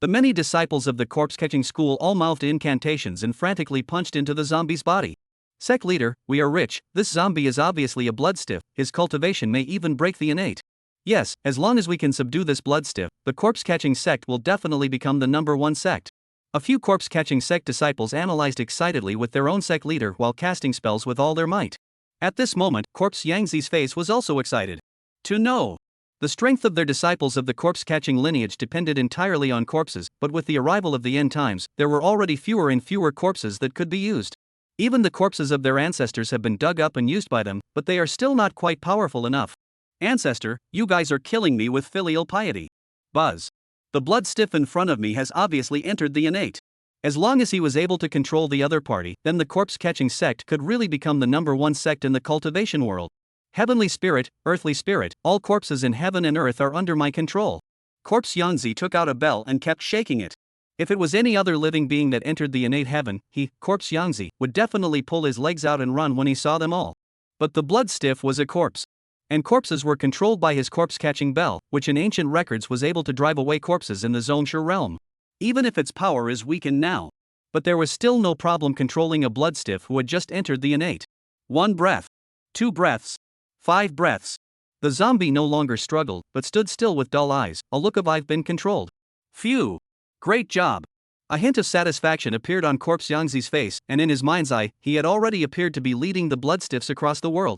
The many disciples of the corpse-catching school all mouthed incantations and frantically punched into the zombie's body. Sect leader, we are rich. This zombie is obviously a bloodstiff. His cultivation may even break the innate. Yes, as long as we can subdue this bloodstiff, the corpse-catching sect will definitely become the #1 sect. A few corpse-catching sect disciples analyzed excitedly with their own sect leader while casting spells with all their might. At this moment, Corpse Yangzi's face was also excited. To know. The strength of their disciples of the corpse-catching lineage depended entirely on corpses, but with the arrival of the end times, there were already fewer and fewer corpses that could be used. Even the corpses of their ancestors have been dug up and used by them, but they are still not quite powerful enough. Ancestor, you guys are killing me with filial piety. Buzz. The blood stiff in front of me has obviously entered the innate. As long as he was able to control the other party, then the corpse-catching sect could really become the #1 sect in the cultivation world. Heavenly spirit, earthly spirit, all corpses in heaven and earth are under my control. Corpse Yangzi took out a bell and kept shaking it. If it was any other living being that entered the innate heaven, he, Corpse Yangzi, would definitely pull his legs out and run when he saw them all. But the blood stiff was a corpse. And corpses were controlled by his corpse-catching bell, which in ancient records was able to drive away corpses in the Zonshu realm. Even if its power is weakened now. But there was still no problem controlling a bloodstiff who had just entered the innate. 1 breath. 2 breaths. 5 breaths. The zombie no longer struggled, but stood still with dull eyes, a look of I've been controlled. Phew. Great job. A hint of satisfaction appeared on Corpse Yangzi's face, and in his mind's eye, he had already appeared to be leading the bloodstiffs across the world.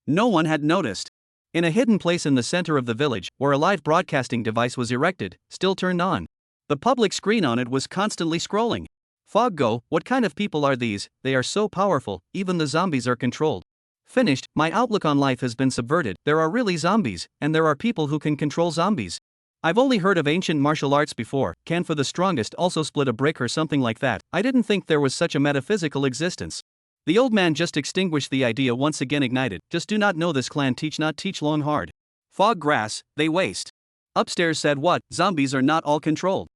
No one had noticed. In a hidden place in the center of the village, where a live broadcasting device was erected, still turned on. The public screen on it was constantly scrolling. Fog Go, what kind of people are these? They are so powerful, even the zombies are controlled. Finished, my outlook on life has been subverted. There are really zombies, and there are people who can control zombies. I've only heard of ancient martial arts before, can for the strongest also split a brick or something like that. I didn't think there was such a metaphysical existence. The old man just extinguished the idea once again ignited. Just do not know this clan teach not teach long hard. Fog grass, they waste. Upstairs said what, zombies are not all controlled.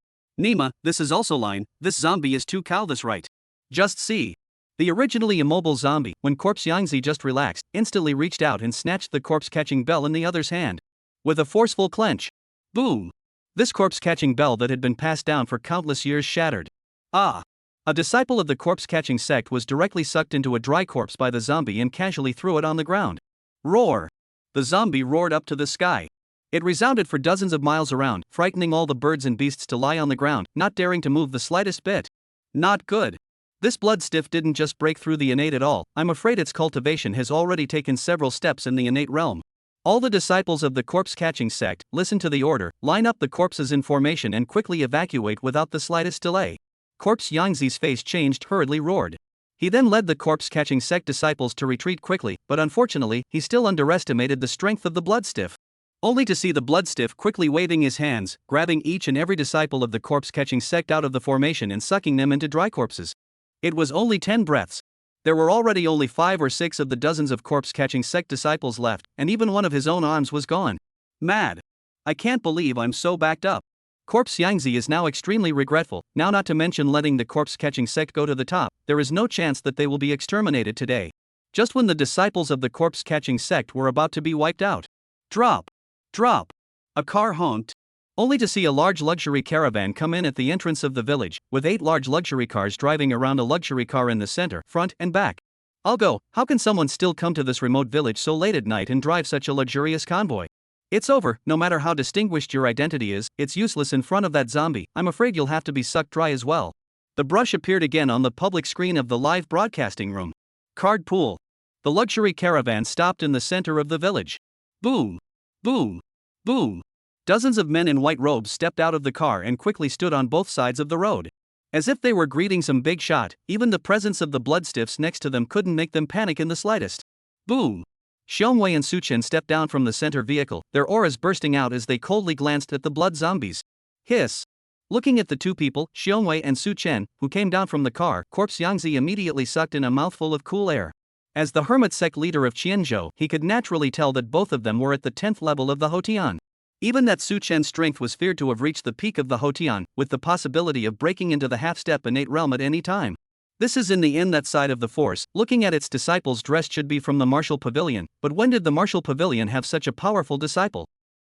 Nima, this is also line, this zombie is too cow this right. Just see. The originally immobile zombie, when Corpse Yangzi just relaxed, instantly reached out and snatched the corpse-catching bell in the other's hand. With a forceful clench. Boom. This corpse-catching bell that had been passed down for countless years shattered. Ah. A disciple of the corpse-catching sect was directly sucked into a dry corpse by the zombie and casually threw it on the ground. Roar! The zombie roared up to the sky. It resounded for dozens of miles around, frightening all the birds and beasts to lie on the ground, not daring to move the slightest bit. Not good. This blood stiff didn't just break through the innate at all, I'm afraid its cultivation has already taken several steps in the innate realm. All the disciples of the corpse-catching sect, listen to the order, line up the corpses in formation and quickly evacuate without the slightest delay. Corpse Yangzi's face changed, hurriedly roared. He then led the corpse-catching sect disciples to retreat quickly, but unfortunately, he still underestimated the strength of the bloodstiff. Only to see the bloodstiff quickly waving his hands, grabbing each and every disciple of the corpse-catching sect out of the formation and sucking them into dry corpses. It was only 10 breaths. There were already only 5 or 6 of the dozens of corpse-catching sect disciples left, and even one of his own arms was gone. Mad. I can't believe I'm so backed up. Corpse Yangzi is now extremely regretful, now not to mention letting the corpse-catching sect go to the top, there is no chance that they will be exterminated today. Just when the disciples of the corpse-catching sect were about to be wiped out. Drop. Drop. A car honked. Only to see a large luxury caravan come in at the entrance of the village, with 8 large luxury cars driving around a luxury car in the center, front and back. I'll go, how can someone still come to this remote village so late at night and drive such a luxurious convoy? It's over, no matter how distinguished your identity is, it's useless in front of that zombie, I'm afraid you'll have to be sucked dry as well. The brush appeared again on the public screen of the live broadcasting room. Card pool. The luxury caravan stopped in the center of the village. Boom. Boom. Boom. Dozens of men in white robes stepped out of the car and quickly stood on both sides of the road. As if they were greeting some big shot, even the presence of the bloodstiffs next to them couldn't make them panic in the slightest. Boom! Xiongwei and Suchen stepped down from the center vehicle, their auras bursting out as they coldly glanced at the blood zombies. Hiss! Looking at the two people, Xiongwei and Suchen, who came down from the car, Corpse Yangzi immediately sucked in a mouthful of cool air. As the hermit sect leader of Qianzhou, he could naturally tell that both of them were at the 10th level of the Hotian. Even that Suchen's strength was feared to have reached the peak of the Hotian, with the possibility of breaking into the half-step innate realm at any time. This is in the end that side of the force, looking at its disciples dressed should be from the martial pavilion, but when did the martial pavilion have such a powerful disciple?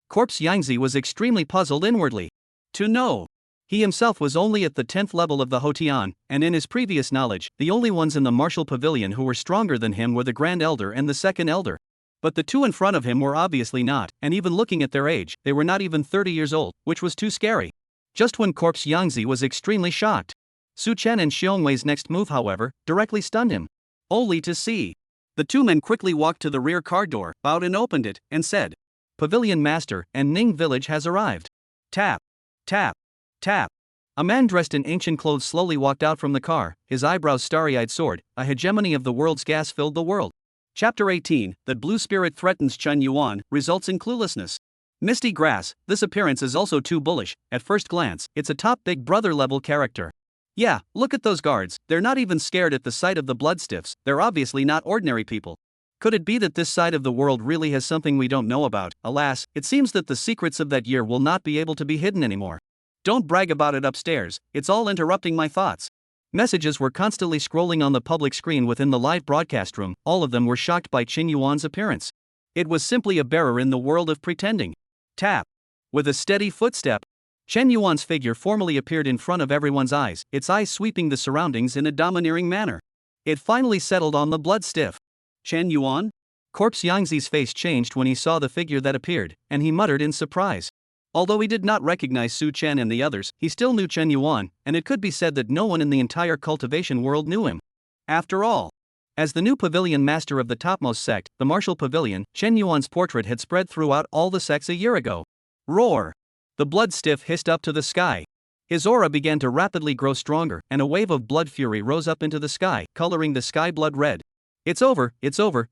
Corpse Yangzi was extremely puzzled inwardly. To know. He himself was only at the 10th level of the Hotian, and in his previous knowledge, the only ones in the martial pavilion who were stronger than him were the Grand Elder and the Second Elder. But the two in front of him were obviously not, and even looking at their age, they were not even 30 years old, which was too scary. Just when Corpse Yangzi was extremely shocked. Su Chen and Xiongwei's next move, however, directly stunned him. Only to see. The two men quickly walked to the rear car door, bowed and opened it, and said, "Pavilion Master and Ning Village has arrived." Tap. Tap. Tap. A man dressed in ancient clothes slowly walked out from the car, his eyebrows starry-eyed soared, a hegemony of the world's gas filled the world. Chapter 18, that blue spirit threatens Chen Yuan, results in cluelessness. Misty Grass, this appearance is also too bullish, at first glance, it's a top Big Brother level character. Yeah, look at those guards, they're not even scared at the sight of the bloodstiffs, they're obviously not ordinary people. Could it be that this side of the world really has something we don't know about? Alas, it seems that the secrets of that year will not be able to be hidden anymore. Don't brag about it upstairs, it's all interrupting my thoughts. Messages were constantly scrolling on the public screen within the live broadcast room, all of them were shocked by Chen Yuan's appearance. It was simply a bearer in the world of pretending. Tap. With a steady footstep, Chen Yuan's figure formally appeared in front of everyone's eyes, its eyes sweeping the surroundings in a domineering manner. It finally settled on the blood stiff. Chen Yuan? Corpse Yangzi's face changed when he saw the figure that appeared, and he muttered in surprise. Although he did not recognize Su Chen and the others, he still knew Chen Yuan, and it could be said that no one in the entire cultivation world knew him. After all, as the new pavilion master of the topmost sect, the martial pavilion, Chen Yuan's portrait had spread throughout all the sects a year ago. Roar! The blood stiff hissed up to the sky. His aura began to rapidly grow stronger, and a wave of blood fury rose up into the sky, coloring the sky blood red. It's over,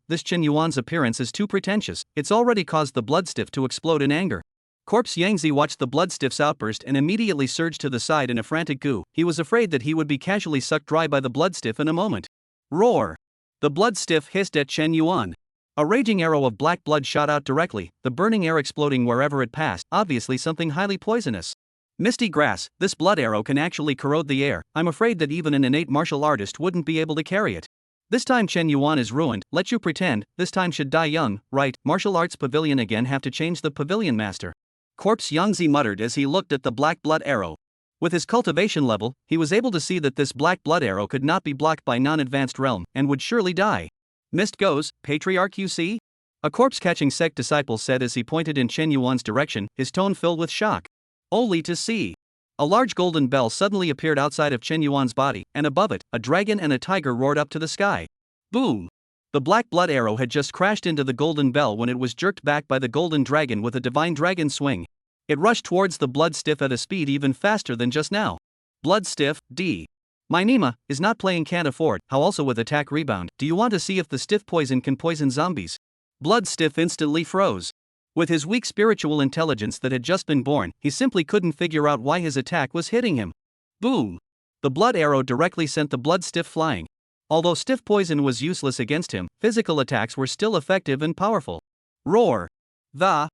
this Chen Yuan's appearance is too pretentious, it's already caused the blood stiff to explode in anger. Corpse Yangzi watched the bloodstiff's outburst and immediately surged to the side in a frantic goo. He was afraid that he would be casually sucked dry by the bloodstiff in a moment. Roar! The bloodstiff hissed at Chen Yuan. A raging arrow of black blood shot out directly, the burning air exploding wherever it passed, obviously something highly poisonous. Misty Grass, this blood arrow can actually corrode the air, I'm afraid that even an innate martial artist wouldn't be able to carry it. This time Chen Yuan is ruined, let you pretend, this time should die young, right, martial arts pavilion again have to change the pavilion master. Corpse Yangzi muttered as he looked at the black blood arrow. With his cultivation level, he was able to see that this black blood arrow could not be blocked by non-advanced realm, and would surely die. Missed goes, Patriarch you see? a corpse-catching sect disciple said as he pointed in Chen Yuan's direction, his tone filled with shock. Only to see. A large golden bell suddenly appeared outside of Chen Yuan's body, and above it, a dragon and a tiger roared up to the sky. Boom! The black blood arrow had just crashed into the golden bell when it was jerked back by the golden dragon with a divine dragon swing. It rushed towards the blood stiff at a speed even faster than just now. Blood stiff, D. My Nima is not playing can't afford, how also with attack rebound. Do you want to see if the stiff poison can poison zombies? Blood stiff instantly froze. With his weak spiritual intelligence that had just been born, he simply couldn't figure out why his attack was hitting him. Boom! The blood arrow directly sent the blood stiff flying. Although stiff poison was useless against him, physical attacks were still effective and powerful. Roar! Die!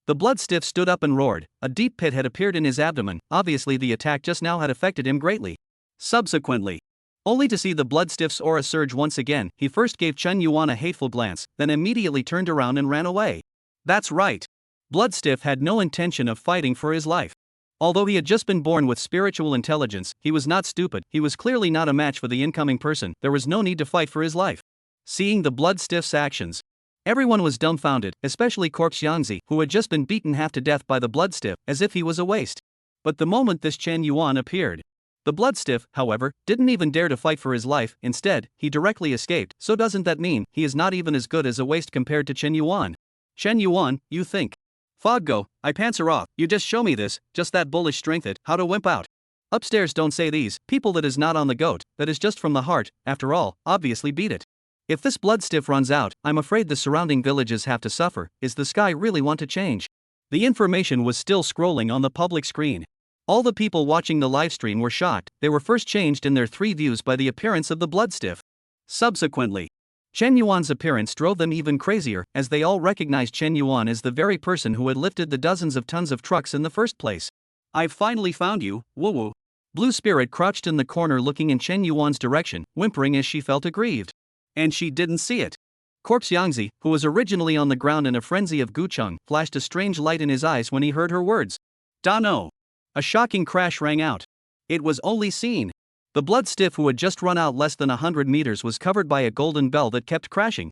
The blood stiff stood up and roared. A deep pit had appeared in his abdomen. Obviously the attack just now had affected him greatly. Subsequently, only to see the blood stiff's aura surge once again, he first gave Chen Yuan a hateful glance, then immediately turned around and ran away. That's right. Blood stiff had no intention of fighting for his life. Although he had just been born with spiritual intelligence, he was not stupid. He was clearly not a match for the incoming person. There was no need to fight for his life. Seeing the blood stiff's actions, everyone was dumbfounded, especially Corpse Yangzi, who had just been beaten half to death by the blood stiff, as if he was a waste. But the moment this Chen Yuan appeared, the blood stiff, however, didn't even dare to fight for his life. Instead, he directly escaped. So doesn't that mean he is not even as good as a waste compared to Chen Yuan? Chen Yuan, you think? Foggo, I pants her off. You just show me this, just that bullish strength it, how to wimp out. Upstairs don't say these, people that is not on the goat, that is just from the heart, after all, obviously beat it. If this blood stiff runs out, I'm afraid the surrounding villages have to suffer. Is the sky really want to change? The information was still scrolling on the public screen. All the people watching the livestream were shocked. They were first changed in their three views by the appearance of the blood stiff. Subsequently, Chen Yuan's appearance drove them even crazier, as they all recognized Chen Yuan as the very person who had lifted the dozens of tons of trucks in the first place. I've finally found you, woo-woo. Blue Spirit crouched in the corner looking in Chen Yuan's direction, whimpering as she felt aggrieved. And she didn't see it. Corpse Yangzi, who was originally on the ground in a frenzy of gucheng, flashed a strange light in his eyes when he heard her words. Da no! A shocking crash rang out. It was only seen. The blood stiff who had just run out less than 100 meters was covered by a golden bell that kept crashing.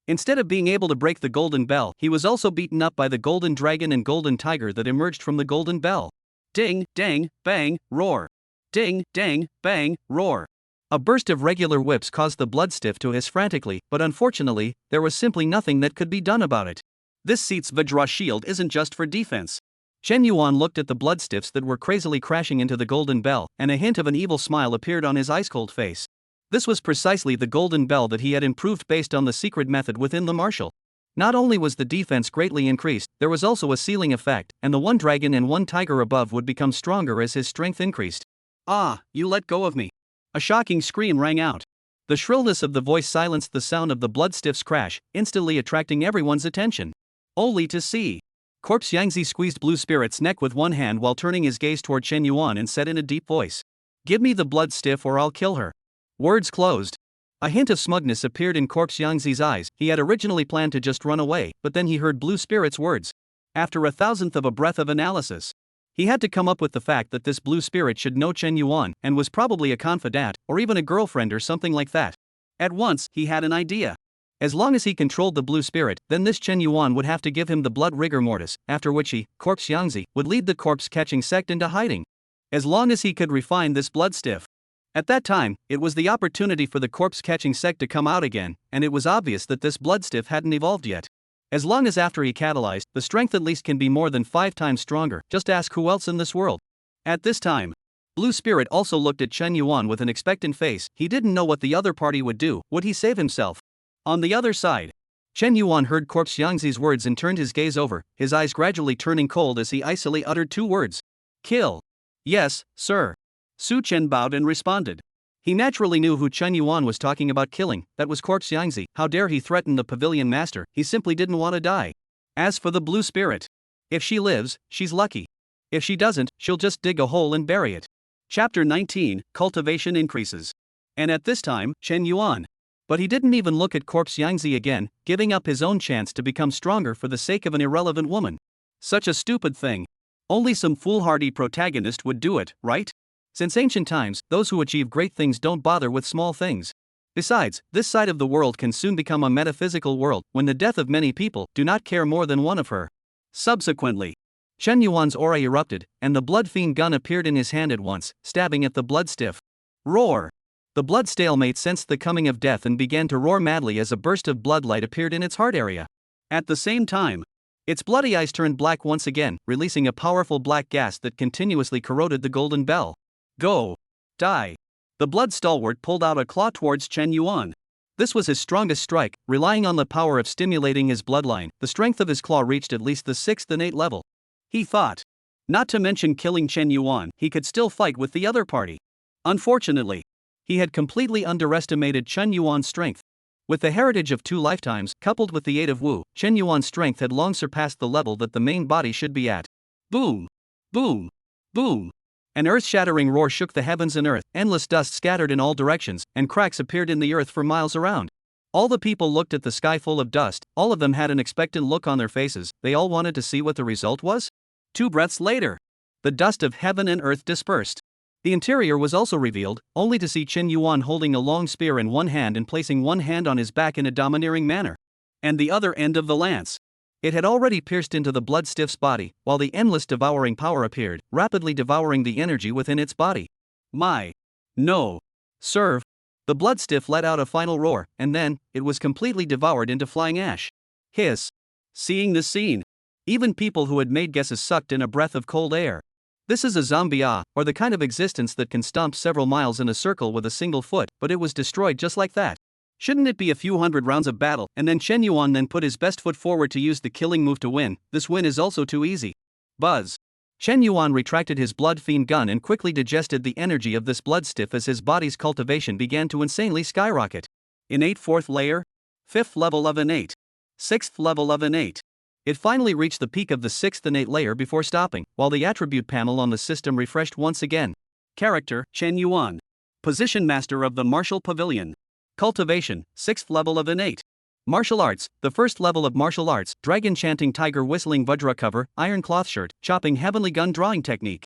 Instead of being able to break the golden bell, he was also beaten up by the golden dragon and golden tiger that emerged from the golden bell. Ding, dang, bang, roar. Ding, dang, bang, roar. A burst of regular whips caused the blood stiff to hiss frantically, but unfortunately, there was simply nothing that could be done about it. This seat's Vajra shield isn't just for defense. Chen Yuan looked at the blood stiffs that were crazily crashing into the golden bell, and a hint of an evil smile appeared on his ice-cold face. This was precisely the golden bell that he had improved based on the secret method within the martial. Not only was the defense greatly increased, there was also a ceiling effect, and the one dragon and one tiger above would become stronger as his strength increased. Ah, you let go of me. A shocking scream rang out. The shrillness of the voice silenced the sound of the blood stiff's crash, instantly attracting everyone's attention. Only to see. Corpse Yangzi squeezed Blue Spirit's neck with one hand while turning his gaze toward Chen Yuan and said in a deep voice, "Give me the blood stiff or I'll kill her." Words closed. A hint of smugness appeared in Corpse Yangzi's eyes. He had originally planned to just run away, but then he heard Blue Spirit's words. After a thousandth of a breath of analysis, he had to come up with the fact that this Blue Spirit should know Chen Yuan and was probably a confidant, or even a girlfriend or something like that. At once, he had an idea. As long as he controlled the Blue Spirit, then this Chen Yuan would have to give him the blood rigor mortis, after which he, Corpse Yangzi, would lead the corpse-catching sect into hiding. As long as he could refine this blood stiff. At that time, it was the opportunity for the corpse-catching sect to come out again, and it was obvious that this blood stiff hadn't evolved yet. As long as after he catalyzed, the strength at least can be more than 5 times stronger, just ask who else in this world. At this time, Blue Spirit also looked at Chen Yuan with an expectant face. He didn't know what the other party would do. Would he save himself? On the other side, Chen Yuan heard Corpse Yangzi's words and turned his gaze over, his eyes gradually turning cold as he icily uttered 2 words. Kill. Yes, sir. Su Chen bowed and responded. He naturally knew who Chen Yuan was talking about killing. That was Corpse Yangzi. How dare he threaten the Pavilion master? He simply didn't want to die. As for the Blue Spirit, if she lives, she's lucky. If she doesn't, she'll just dig a hole and bury it. Chapter 19, Cultivation Increases. And at this time, Chen Yuan. But he didn't even look at Corpse Yangzi again, giving up his own chance to become stronger for the sake of an irrelevant woman. Such a stupid thing. Only some foolhardy protagonist would do it, right? Since ancient times, those who achieve great things don't bother with small things. Besides, this side of the world can soon become a metaphysical world when the death of many people do not care more than one of her. Subsequently, Chen Yuan's aura erupted, and the blood fiend gun appeared in his hand at once, stabbing at the blood stiff. Roar! The blood stalemate sensed the coming of death and began to roar madly as a burst of bloodlight appeared in its heart area. At the same time, its bloody eyes turned black once again, releasing a powerful black gas that continuously corroded the golden bell. Go! Die! The blood stalwart pulled out a claw towards Chen Yuan. This was his strongest strike, relying on the power of stimulating his bloodline. The strength of his claw reached at least the 6th innate level. He thought. Not to mention killing Chen Yuan, he could still fight with the other party. Unfortunately, he had completely underestimated Chen Yuan's strength. With the heritage of 2 lifetimes, coupled with the aid of Wu, Chen Yuan's strength had long surpassed the level that the main body should be at. Boom! Boom! Boom! An earth-shattering roar shook the heavens and earth, endless dust scattered in all directions, and cracks appeared in the earth for miles around. All the people looked at the sky full of dust, all of them had an expectant look on their faces, they all wanted to see what the result was. 2 breaths later, the dust of heaven and earth dispersed. The interior was also revealed, only to see Chen Yuan holding a long spear in one hand and placing one hand on his back in a domineering manner. And the other end of the lance. It had already pierced into the blood stiff's body, while the endless devouring power appeared, rapidly devouring the energy within its body. My! No! Serve! The blood stiff let out a final roar, and then, it was completely devoured into flying ash. Hiss! Seeing this scene, even people who had made guesses sucked in a breath of cold air. This is a zombie, or the kind of existence that can stomp several miles in a circle with a single foot, but it was destroyed just like that. Shouldn't it be a few hundred rounds of battle, and then Chen Yuan then put his best foot forward to use the killing move to win? This win is also too easy. Buzz. Chen Yuan retracted his blood fiend gun and quickly digested the energy of this blood stiff as his body's cultivation began to insanely skyrocket. Innate 4th layer, 5th level of innate, 6th level of innate. It finally reached the peak of the 6th innate layer before stopping, while the attribute panel on the system refreshed once again. Character, Chen Yuan. Position Master of the Martial Pavilion. Cultivation, 6th level of innate. Martial arts, the 1st level of martial arts, dragon chanting tiger whistling vajra cover, iron cloth shirt, chopping heavenly gun drawing technique.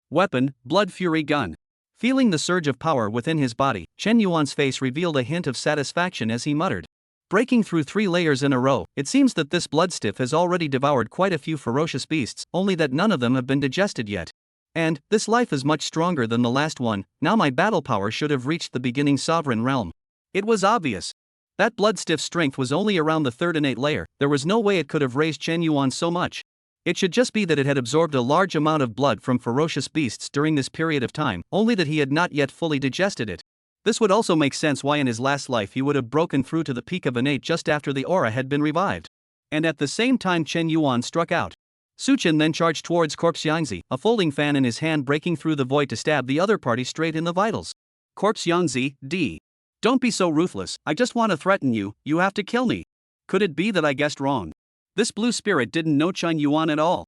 Weapon, blood fury gun. Feeling the surge of power within his body, Chen Yuan's face revealed a hint of satisfaction as he muttered. Breaking through 3 layers in a row, it seems that this bloodstiff has already devoured quite a few ferocious beasts, only that none of them have been digested yet. And, this life is much stronger than the last one, now my battle power should have reached the beginning sovereign realm. It was obvious. That bloodstiff's strength was only around the 3rd innate layer, there was no way it could have raised Chen Yuan so much. It should just be that it had absorbed a large amount of blood from ferocious beasts during this period of time, only that he had not yet fully digested it. This would also make sense why in his last life he would have broken through to the peak of innate just after the aura had been revived. And at the same time Chen Yuan struck out. Suchen then charged towards Corpse Yangzi, a folding fan in his hand breaking through the void to stab the other party straight in the vitals. Corpse Yangzi, D. Don't be so ruthless, I just want to threaten you, you have to kill me. Could it be that I guessed wrong? This blue spirit didn't know Chen Yuan at all.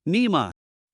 Nima.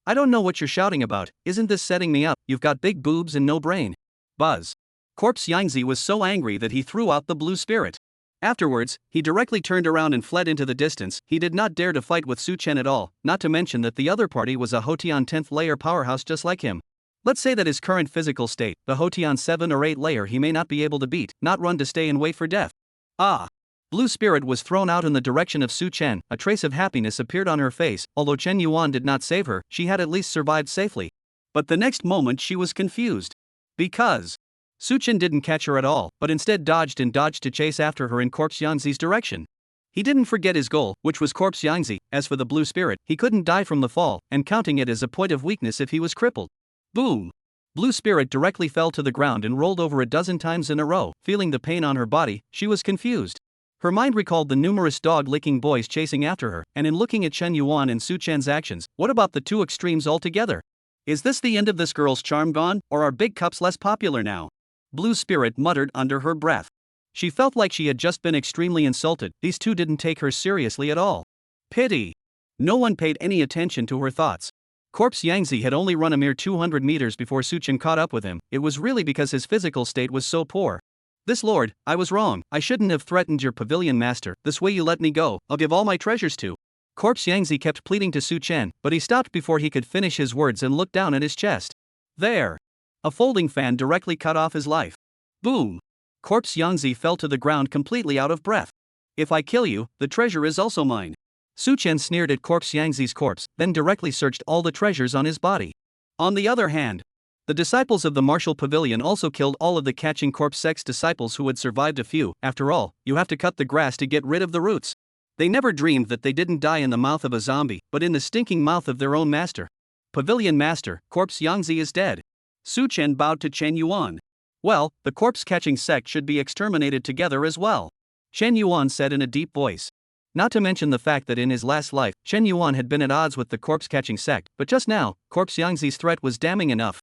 I don't know what you're shouting about, isn't this setting me up? You've got big boobs and no brain. Buzz. Corpse Yangzi was so angry that he threw out the blue spirit. Afterwards, he directly turned around and fled into the distance. He did not dare to fight with Su Chen at all, not to mention that the other party was a Hotian 10th layer powerhouse just like him. Let's say that his current physical state, the Hotian 7 or 8 layer, he may not be able to beat, not run to stay and wait for death. Ah! Blue spirit was thrown out in the direction of Su Chen. A trace of happiness appeared on her face. Although Chen Yuan did not save her, she had at least survived safely. But the next moment she was confused. Because Su Chen didn't catch her at all, but instead dodged to chase after her in Corpse Yangzi's direction. He didn't forget his goal, which was Corpse Yangzi. As for the blue spirit, he couldn't die from the fall, and counting it as a point of weakness if he was crippled. Boom! Blue spirit directly fell to the ground and rolled over a dozen times in a row. Feeling the pain on her body, she was confused. Her mind recalled the numerous dog-licking boys chasing after her, and in looking at Chen Yuan and Su Chen's actions, what about the 2 extremes altogether? Is this the end of this girl's charm gone, or are big cups less popular now? Blue spirit muttered under her breath. She felt like she had just been extremely insulted. These 2 didn't take her seriously at all. Pity. No one paid any attention to her thoughts. Corpse Yangzi had only run a mere 200 meters before Su Chen caught up with him. It was really because his physical state was so poor. This lord, I was wrong. I shouldn't have threatened your pavilion master. This way you let me go, I'll give all my treasures to. Corpse Yangzi kept pleading to Su Chen, but he stopped before he could finish his words and looked down at his chest. There. A folding fan directly cut off his life. Boom. Corpse Yangzi fell to the ground completely out of breath. If I kill you, the treasure is also mine. Su Chen sneered at Corpse Yangzi's corpse, then directly searched all the treasures on his body. On the other hand, the disciples of the martial pavilion also killed all of the catching corpse sex disciples who had survived a few. After all, you have to cut the grass to get rid of the roots. They never dreamed that they didn't die in the mouth of a zombie, but in the stinking mouth of their own master. Pavilion master, Corpse Yangzi is dead. Su Chen bowed to Chen Yuan. Well, the corpse-catching sect should be exterminated together as well. Chen Yuan said in a deep voice. Not to mention the fact that in his last life, Chen Yuan had been at odds with the corpse-catching sect, but just now, Corpse Yangzi's threat was damning enough.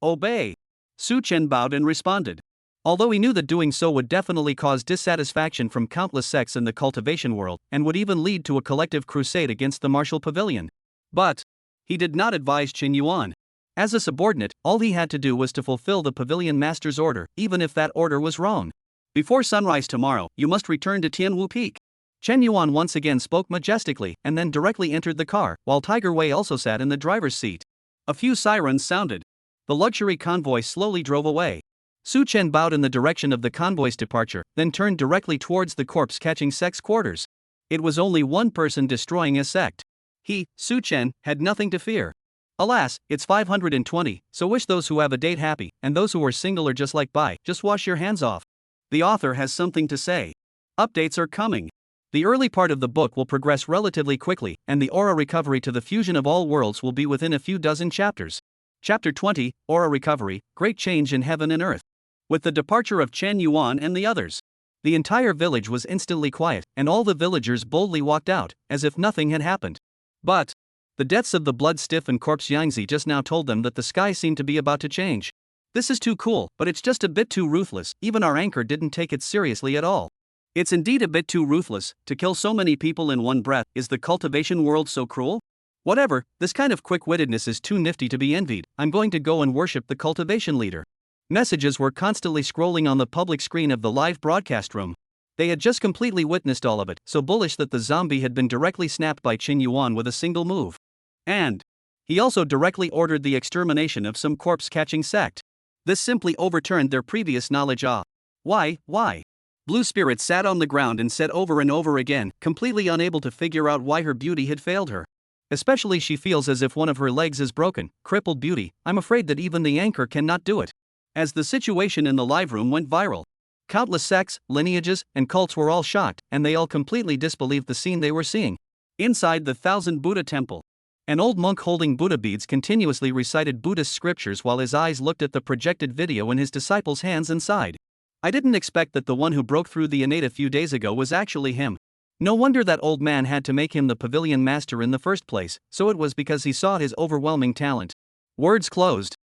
Obey. Su Chen bowed and responded. Although he knew that doing so would definitely cause dissatisfaction from countless sects in the cultivation world, and would even lead to a collective crusade against the martial pavilion. But he did not advise Chen Yuan. As a subordinate, all he had to do was to fulfill the pavilion master's order, even if that order was wrong. Before sunrise tomorrow, you must return to Tianwu Peak. Chen Yuan once again spoke majestically and then directly entered the car, while Tiger Wei also sat in the driver's seat. A few sirens sounded. The luxury convoy slowly drove away. Su Chen bowed in the direction of the convoy's departure, then turned directly towards the corpse-catching sect's quarters. It was only one person destroying a sect. He, Su Chen, had nothing to fear. Alas, it's 520, so wish those who have a date happy, and those who are single or just like bye, just wash your hands off. The author has something to say. Updates are coming. The early part of the book will progress relatively quickly, and the aura recovery to the fusion of all worlds will be within a few dozen chapters. Chapter 20, Aura Recovery, Great Change in Heaven and Earth. With the departure of Chen Yuan and the others, the entire village was instantly quiet, and all the villagers boldly walked out, as if nothing had happened. But the deaths of the Bloodstiff and Corpse Yangzi just now told them that the sky seemed to be about to change. This is too cool, but it's just a bit too ruthless. Even our anchor didn't take it seriously at all. It's indeed a bit too ruthless to kill so many people in one breath. Is the cultivation world so cruel? Whatever, this kind of quick-wittedness is too nifty to be envied. I'm going to go and worship the cultivation leader. Messages were constantly scrolling on the public screen of the live broadcast room. They had just completely witnessed all of it, so bullish that the zombie had been directly snapped by Chen Yuan with a single move. And he also directly ordered the extermination of some corpse-catching sect. This simply overturned their previous knowledge. Why? Blue Spirit sat on the ground and said over and over again, completely unable to figure out why her beauty had failed her. Especially she feels as if one of her legs is broken. Crippled beauty, I'm afraid that even the anchor cannot do it. As the situation in the live room went viral, countless sects, lineages, and cults were all shocked, and they all completely disbelieved the scene they were seeing. Inside the Thousand Buddha Temple, an old monk holding Buddha beads continuously recited Buddhist scriptures while his eyes looked at the projected video in his disciples' hands and sighed. I didn't expect that the one who broke through the innate a few days ago was actually him. No wonder that old man had to make him the pavilion master in the first place, so it was because he saw his overwhelming talent. Words closed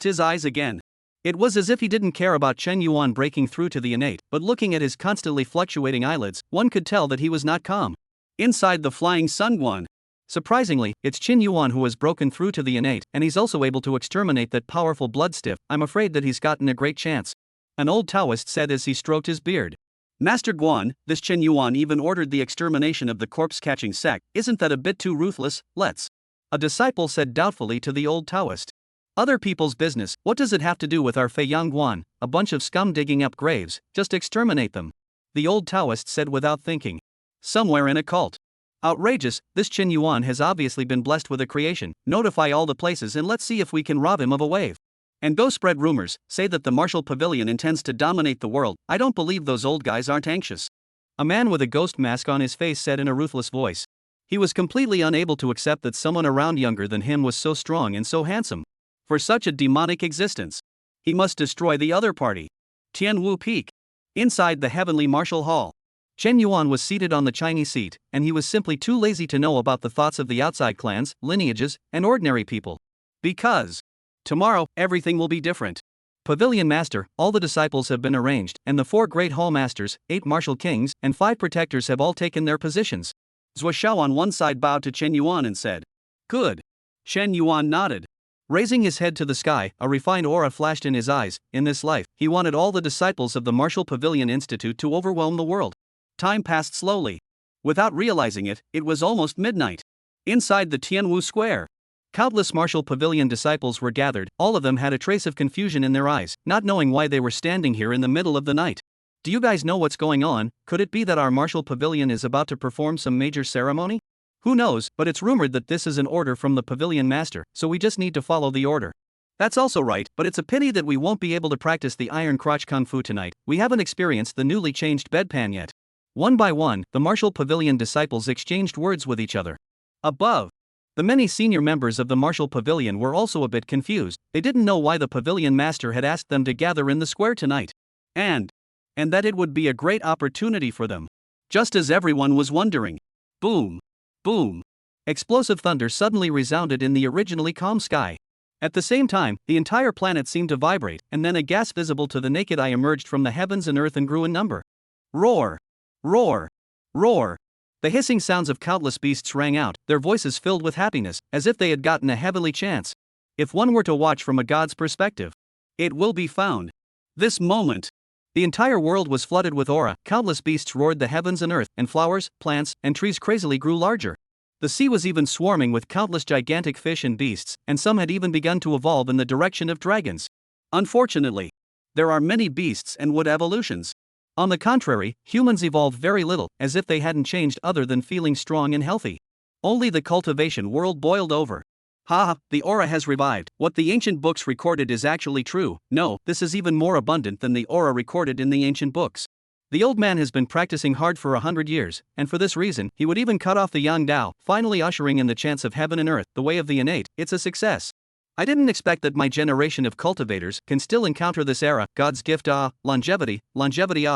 his eyes again. It was as if he didn't care about Chen Yuan breaking through to the innate, but looking at his constantly fluctuating eyelids, one could tell that he was not calm. Inside the Flying Sun Guan. Surprisingly, it's Chen Yuan who has broken through to the innate, and he's also able to exterminate that powerful Bloodstiff. I'm afraid that he's gotten a great chance. An old Taoist said as he stroked his beard. Master Guan, this Chen Yuan even ordered the extermination of the corpse-catching sect. Isn't that a bit too ruthless? Let's. A disciple said doubtfully to the old Taoist. Other people's business, what does it have to do with our Fei Yang Guan? A bunch of scum digging up graves, just exterminate them. The old Taoist said without thinking. Somewhere in a cult. Outrageous, this Chen Yuan has obviously been blessed with a creation. Notify all the places and let's see if we can rob him of a wave. And go spread rumors, say that the martial pavilion intends to dominate the world. I don't believe those old guys aren't anxious. A man with a ghost mask on his face said in a ruthless voice. He was completely unable to accept that someone around younger than him was so strong and so handsome. For such a demonic existence, he must destroy the other party. Tianwu Peak. Inside the heavenly martial hall, Chen Yuan was seated on the Chinese seat, and he was simply too lazy to know about the thoughts of the outside clans, lineages, and ordinary people. Because tomorrow, everything will be different. Pavilion Master, all the disciples have been arranged, and the 4 great hall masters, 8 martial kings, and 5 protectors have all taken their positions. Zhou Xiao on one side bowed to Chen Yuan and said, "Good." Chen Yuan nodded. Raising his head to the sky, a refined aura flashed in his eyes. In this life, he wanted all the disciples of the Martial Pavilion Institute to overwhelm the world. Time passed slowly. Without realizing it, it was almost midnight. Inside the Tianwu Square, Countless martial pavilion disciples were gathered, all of them had a trace of confusion in their eyes, not knowing why they were standing here in the middle of the night. Do you guys know what's going on? Could it be that our martial pavilion is about to perform some major ceremony? Who knows, but it's rumored that this is an order from the pavilion master, so we just need to follow the order. That's also right, but it's a pity that we won't be able to practice the iron crotch kung fu tonight. We haven't experienced the newly changed bedpan yet. One by one, the martial pavilion disciples exchanged words with each other. Above, the many senior members of the martial pavilion were also a bit confused. They didn't know why the pavilion master had asked them to gather in the square tonight. And that it would be a great opportunity for them. Just as everyone was wondering. Boom! Boom! Explosive thunder suddenly resounded in the originally calm sky. At the same time, the entire planet seemed to vibrate, and then a gas visible to the naked eye emerged from the heavens and earth and grew in number. Roar! Roar! Roar! The hissing sounds of countless beasts rang out, their voices filled with happiness, as if they had gotten a heavenly chance. If one were to watch from a god's perspective, it will be found. This moment. The entire world was flooded with aura, countless beasts roared the heavens and earth, and flowers, plants, and trees crazily grew larger. The sea was even swarming with countless gigantic fish and beasts, and some had even begun to evolve in the direction of dragons. Unfortunately, there are many beasts and wood evolutions. On the contrary, humans evolved very little, as if they hadn't changed other than feeling strong and healthy. Only the cultivation world boiled over. Ha, the aura has revived. What the ancient books recorded is actually true. No, this is even more abundant than the aura recorded in the ancient books. The old man has been practicing hard for 100 years, and for this reason, he would even cut off the Yang Dao, finally ushering in the chance of heaven and earth, the way of the innate. It's a success. I didn't expect that my generation of cultivators can still encounter this era. God's gift, longevity, longevity.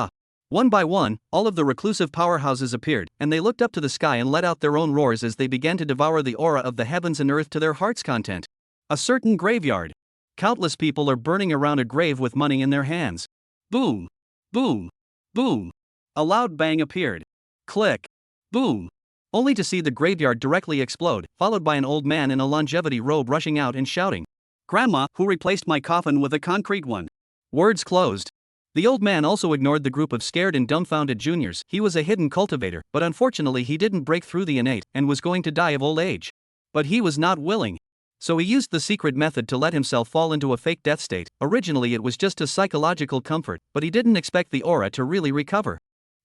One by one, all of the reclusive powerhouses appeared, and they looked up to the sky and let out their own roars as they began to devour the aura of the heavens and earth to their heart's content. A certain graveyard. Countless people are burning around a grave with money in their hands. Boom! Boom! Boom! A loud bang appeared. Click! Boom! Only to see the graveyard directly explode, followed by an old man in a longevity robe rushing out and shouting, "Grandma, who replaced my coffin with a concrete one?" Words closed. The old man also ignored the group of scared and dumbfounded juniors. He was a hidden cultivator, but unfortunately he didn't break through the innate and was going to die of old age. But he was not willing. So he used the secret method to let himself fall into a fake death state. Originally it was just a psychological comfort, but he didn't expect the aura to really recover.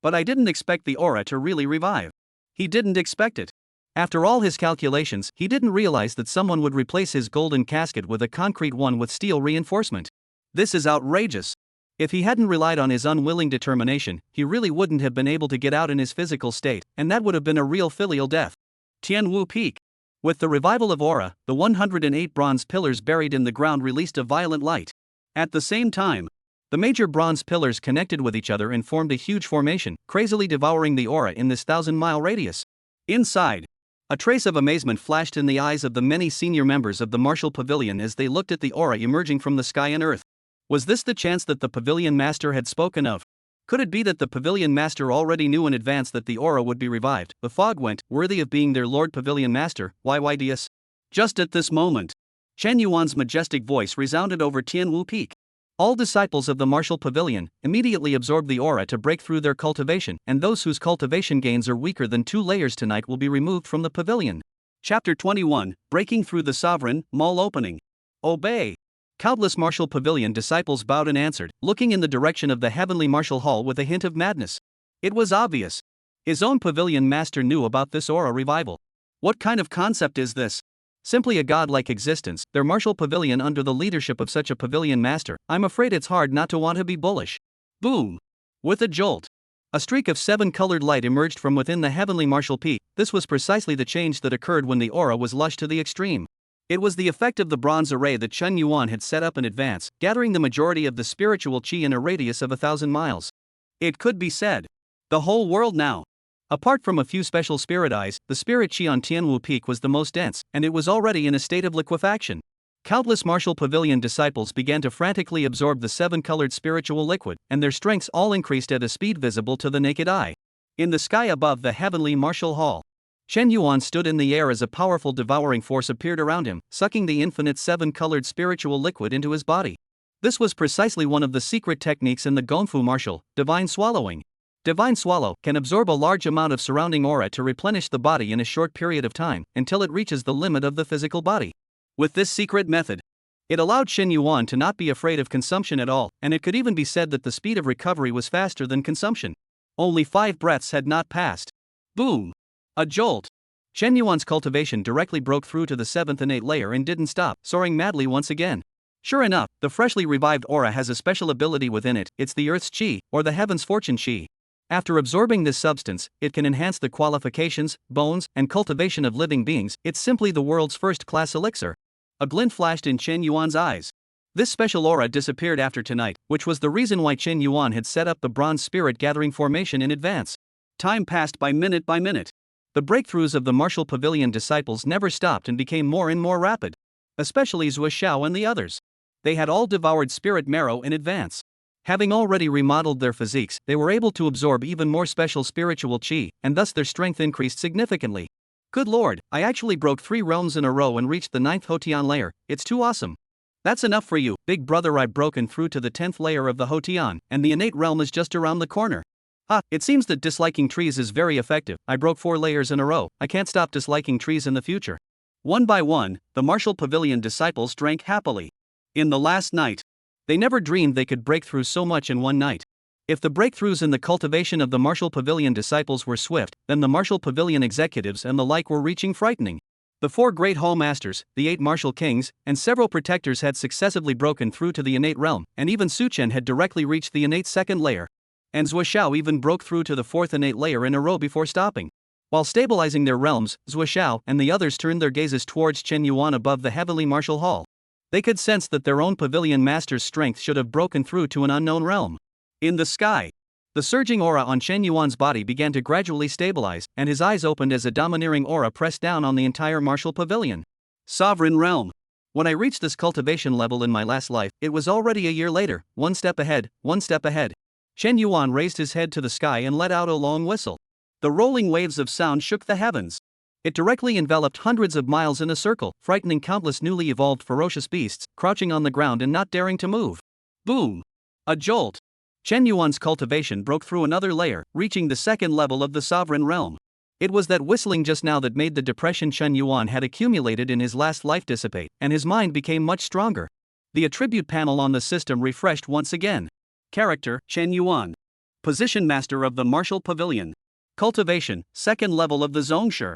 But I didn't expect the aura to really revive. He didn't expect it. After all his calculations, he didn't realize that someone would replace his golden casket with a concrete one with steel reinforcement. This is outrageous. If he hadn't relied on his unwilling determination, he really wouldn't have been able to get out in his physical state, and that would have been a real filial death. Tianwu Peak. With the revival of aura, the 108 bronze pillars buried in the ground released a violent light. At the same time, the major bronze pillars connected with each other and formed a huge formation, crazily devouring the aura in this 1,000-mile radius. Inside, a trace of amazement flashed in the eyes of the many senior members of the martial pavilion as they looked at the aura emerging from the sky and earth. Was this the chance that the pavilion master had spoken of? Could it be that the pavilion master already knew in advance that the aura would be revived? The fog went, worthy of being their lord pavilion master, YYDS. Just at this moment, Chen Yuan's majestic voice resounded over Tianwu Peak. All disciples of the martial pavilion immediately absorbed the aura to break through their cultivation, and those whose cultivation gains are weaker than 2 layers tonight will be removed from the pavilion. Chapter 21, Breaking Through the Sovereign, Mall Opening. Obey! Countless martial pavilion disciples bowed and answered, looking in the direction of the heavenly martial hall with a hint of madness. It was obvious. His own pavilion master knew about this aura revival. What kind of concept is this? Simply a godlike existence, their martial pavilion under the leadership of such a pavilion master. I'm afraid it's hard not to want to be bullish. Boom! With a jolt, a streak of 7-colored light emerged from within the heavenly martial peak. This was precisely the change that occurred when the aura was lush to the extreme. It was the effect of the bronze array that Chen Yuan had set up in advance, gathering the majority of the spiritual qi in a radius of 1,000 miles. It could be said, the whole world now. Apart from a few special spirit eyes, the spirit qi on Tianwu Peak was the most dense, and it was already in a state of liquefaction. Countless martial pavilion disciples began to frantically absorb the 7-colored spiritual liquid, and their strengths all increased at a speed visible to the naked eye. In the sky above the heavenly martial hall, Chen Yuan stood in the air as a powerful devouring force appeared around him, sucking the infinite 7-colored spiritual liquid into his body. This was precisely one of the secret techniques in the Gongfu martial, divine swallowing. Divine swallow can absorb a large amount of surrounding aura to replenish the body in a short period of time, until it reaches the limit of the physical body. With this secret method, it allowed Shen Yuan to not be afraid of consumption at all, and it could even be said that the speed of recovery was faster than consumption. Only 5 breaths had not passed. Boom! A jolt. Shen Yuan's cultivation directly broke through to the 7th innate layer and didn't stop, soaring madly once again. Sure enough, the freshly revived aura has a special ability within it. It's the Earth's Qi, or the Heaven's Fortune Qi. After absorbing this substance, it can enhance the qualifications, bones, and cultivation of living beings. It's simply the world's first-class elixir. A glint flashed in Chen Yuan's eyes. This special aura disappeared after tonight, which was the reason why Chen Yuan had set up the bronze spirit gathering formation in advance. Time passed by minute. The breakthroughs of the Martial Pavilion disciples never stopped and became more and more rapid. Especially Zhou Xiao and the others. They had all devoured spirit marrow in advance. Having already remodeled their physiques, they were able to absorb even more special spiritual qi, and thus their strength increased significantly. Good lord, I actually broke 3 realms in a row and reached the 9th Hotian layer. It's too awesome. That's enough for you, big brother. I've broken through to the 10th layer of the Hotian, and the innate realm is just around the corner. It seems that disliking trees is very effective. I broke 4 layers in a row. I can't stop disliking trees in the future. One by one, the Martial Pavilion disciples drank happily. In the last night, they never dreamed they could break through so much in one night. If the breakthroughs in the cultivation of the Martial Pavilion disciples were swift, then the Martial Pavilion executives and the like were reaching frightening. The 4 great Hall Masters, the 8 Martial Kings, and several protectors had successively broken through to the innate realm, and even Su Chen had directly reached the innate 2nd layer. And Zhou Xiao even broke through to the 4th innate layer in a row before stopping. While stabilizing their realms, Zhou Xiao and the others turned their gazes towards Chen Yuan above the heavenly martial hall. They could sense that their own pavilion master's strength should have broken through to an unknown realm. In the sky, the surging aura on Chen Yuan's body began to gradually stabilize, and his eyes opened as a domineering aura pressed down on the entire martial pavilion. Sovereign realm. When I reached this cultivation level in my last life, it was already a year later. One step ahead. Chen Yuan raised his head to the sky and let out a long whistle. The rolling waves of sound shook the heavens. It directly enveloped hundreds of miles in a circle, frightening countless newly evolved ferocious beasts, crouching on the ground and not daring to move. Boom! A jolt. Chen Yuan's cultivation broke through another layer, reaching the 2nd level of the sovereign realm. It was that whistling just now that made the depression Chen Yuan had accumulated in his last life dissipate, and his mind became much stronger. The attribute panel on the system refreshed once again. Character, Chen Yuan. Position Master of the Martial Pavilion. Cultivation, 2nd level of the Zongshi.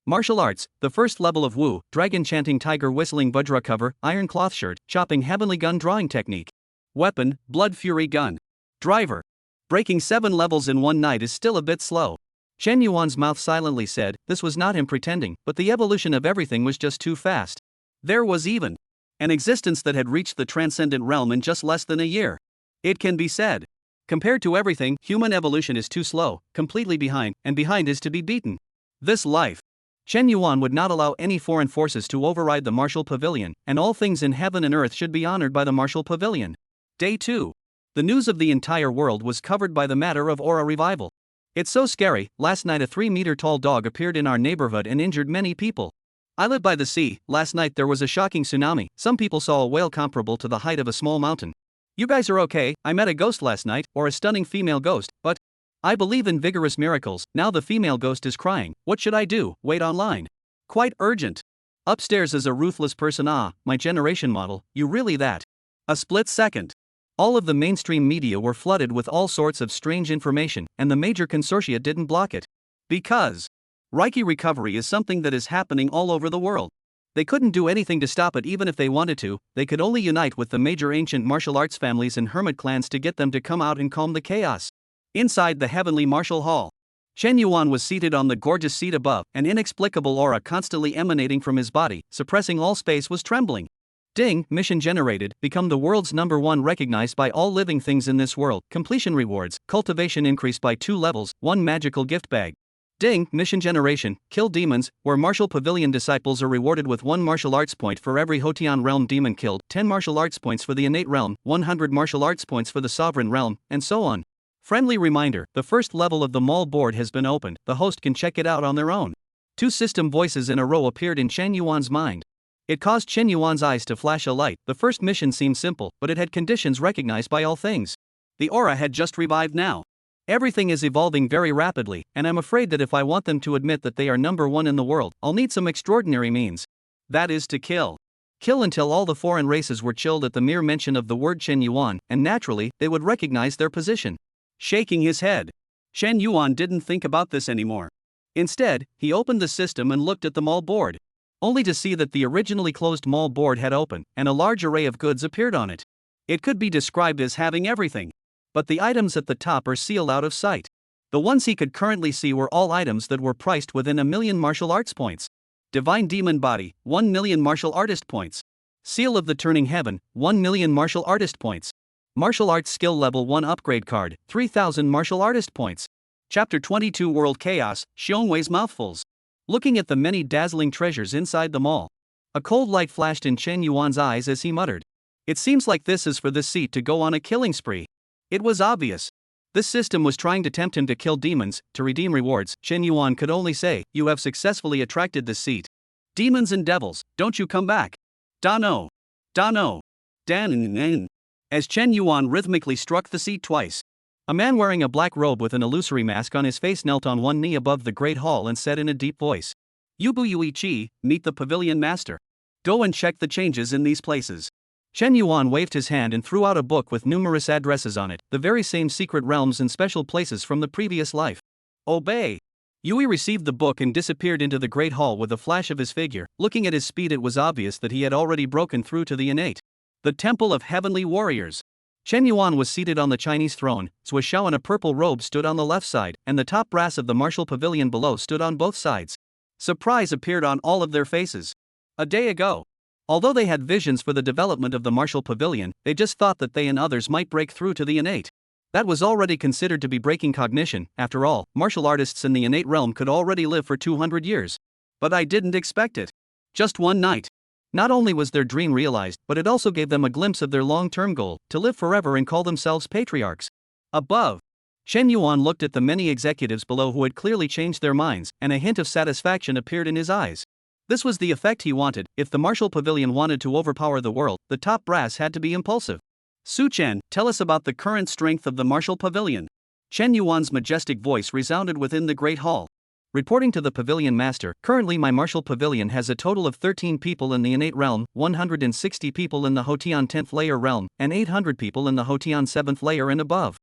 Martial arts, the 1st level of Wu, dragon chanting tiger whistling Vajra cover, iron cloth shirt, chopping heavenly gun drawing technique. Weapon, blood fury gun. Driver. Breaking 7 levels in one night is still a bit slow. Chen Yuan's mouth silently said, this was not him pretending, but the evolution of everything was just too fast. There was even an existence that had reached the transcendent realm in just less than a year. It can be said. Compared to everything, human evolution is too slow, completely behind, and behind is to be beaten. This life. Chen Yuan would not allow any foreign forces to override the Martial Pavilion, and all things in heaven and earth should be honored by the Martial Pavilion. Day 2. The news of the entire world was covered by the matter of aura revival. It's so scary. Last night a 3-meter-tall dog appeared in our neighborhood and injured many people. I live by the sea. Last night there was a shocking tsunami. Some people saw a whale comparable to the height of a small mountain. You guys are okay. I met a ghost last night, or a stunning female ghost, but I believe in vigorous miracles. Now the female ghost is crying. What should I do? Wait online. Quite urgent. Upstairs is a ruthless person. My generation model. You really that? A split second. All of the mainstream media were flooded with all sorts of strange information, and the major consortia didn't block it. Because Reiki recovery is something that is happening all over the world. They couldn't do anything to stop it even if they wanted to. They could only unite with the major ancient martial arts families and hermit clans to get them to come out and calm the chaos. Inside the heavenly martial hall, Chen Yuan was seated on the gorgeous seat above, an inexplicable aura constantly emanating from his body, suppressing all space was trembling. Ding, mission generated, become the world's #1 recognized by all living things in this world, completion rewards, cultivation increased by 2 levels, 1 magical gift bag. Ding, mission generation, kill demons, where Martial Pavilion disciples are rewarded with 1 martial arts point for every Hotian realm demon killed, 10 martial arts points for the innate realm, 100 martial arts points for the sovereign realm, and so on. Friendly reminder, the 1st level of the mall board has been opened, the host can check it out on their own. 2 system voices in a row appeared in Chen Yuan's mind. It caused Chen Yuan's eyes to flash a light. The first mission seemed simple, but it had conditions recognized by all things. The aura had just revived now. Everything is evolving very rapidly, and I'm afraid that if I want them to admit that they are #1 in the world, I'll need some extraordinary means. That is to kill Kill until all the foreign races were chilled at the mere mention of the word Chen Yuan, and naturally, they would recognize their position. Shaking his head, Chen Yuan didn't think about this anymore. Instead, he opened the system and looked at the mall board, only to see that the originally closed mall board had opened, and a large array of goods appeared on it. It could be described as having everything, but the items at the top are sealed out of sight. The ones he could currently see were all items that were priced within 1,000,000 martial arts points. Divine Demon Body, 1,000,000 martial artist points. Seal of the Turning Heaven, 1,000,000 martial artist points. Martial Arts Skill Level 1 Upgrade Card, 3,000 martial artist points. Chapter 22 World Chaos, Xiongwei's Mouthfuls. Looking at the many dazzling treasures inside the mall, a cold light flashed in Chen Yuan's eyes as he muttered, "It seems like this is for this seat to go on a killing spree." It was obvious. This system was trying to tempt him to kill demons, to redeem rewards. Chen Yuan could only say, "You have successfully attracted this seat. Demons and devils, don't you come back. Dano. Dano. Dan." As Chen Yuan rhythmically struck the seat twice, a man wearing a black robe with an illusory mask on his face knelt on one knee above the great hall and said in a deep voice, "Yubu Yui Chi, meet the Pavilion Master. Go and check the changes in these places." Chen Yuan waved his hand and threw out a book with numerous addresses on it, the very same secret realms and special places from the previous life. "Obey." Yui received the book and disappeared into the great hall with a flash of his figure. Looking at his speed, it was obvious that he had already broken through to the innate. The Temple of Heavenly Warriors. Chen Yuan was seated on the Chinese throne, Zhou Xiao in a purple robe stood on the left side, and the top brass of the martial pavilion below stood on both sides. Surprise appeared on all of their faces. A day ago, although they had visions for the development of the martial pavilion, they just thought that they and others might break through to the innate. That was already considered to be breaking cognition. After all, martial artists in the innate realm could already live for 200 years. But I didn't expect it. Just one night. Not only was their dream realized, but it also gave them a glimpse of their long-term goal, to live forever and call themselves patriarchs. Above, Chen Yuan looked at the many executives below who had clearly changed their minds, and a hint of satisfaction appeared in his eyes. This was the effect he wanted. If the martial pavilion wanted to overpower the world, the top brass had to be impulsive. "Su Chen, tell us about the current strength of the martial pavilion." Chen Yuan's majestic voice resounded within the great hall. Reporting to the pavilion master, "Currently my martial pavilion has a total of 13 people in the innate realm, 160 people in the Hotian 10th layer realm, and 800 people in the Hotian 7th layer and above."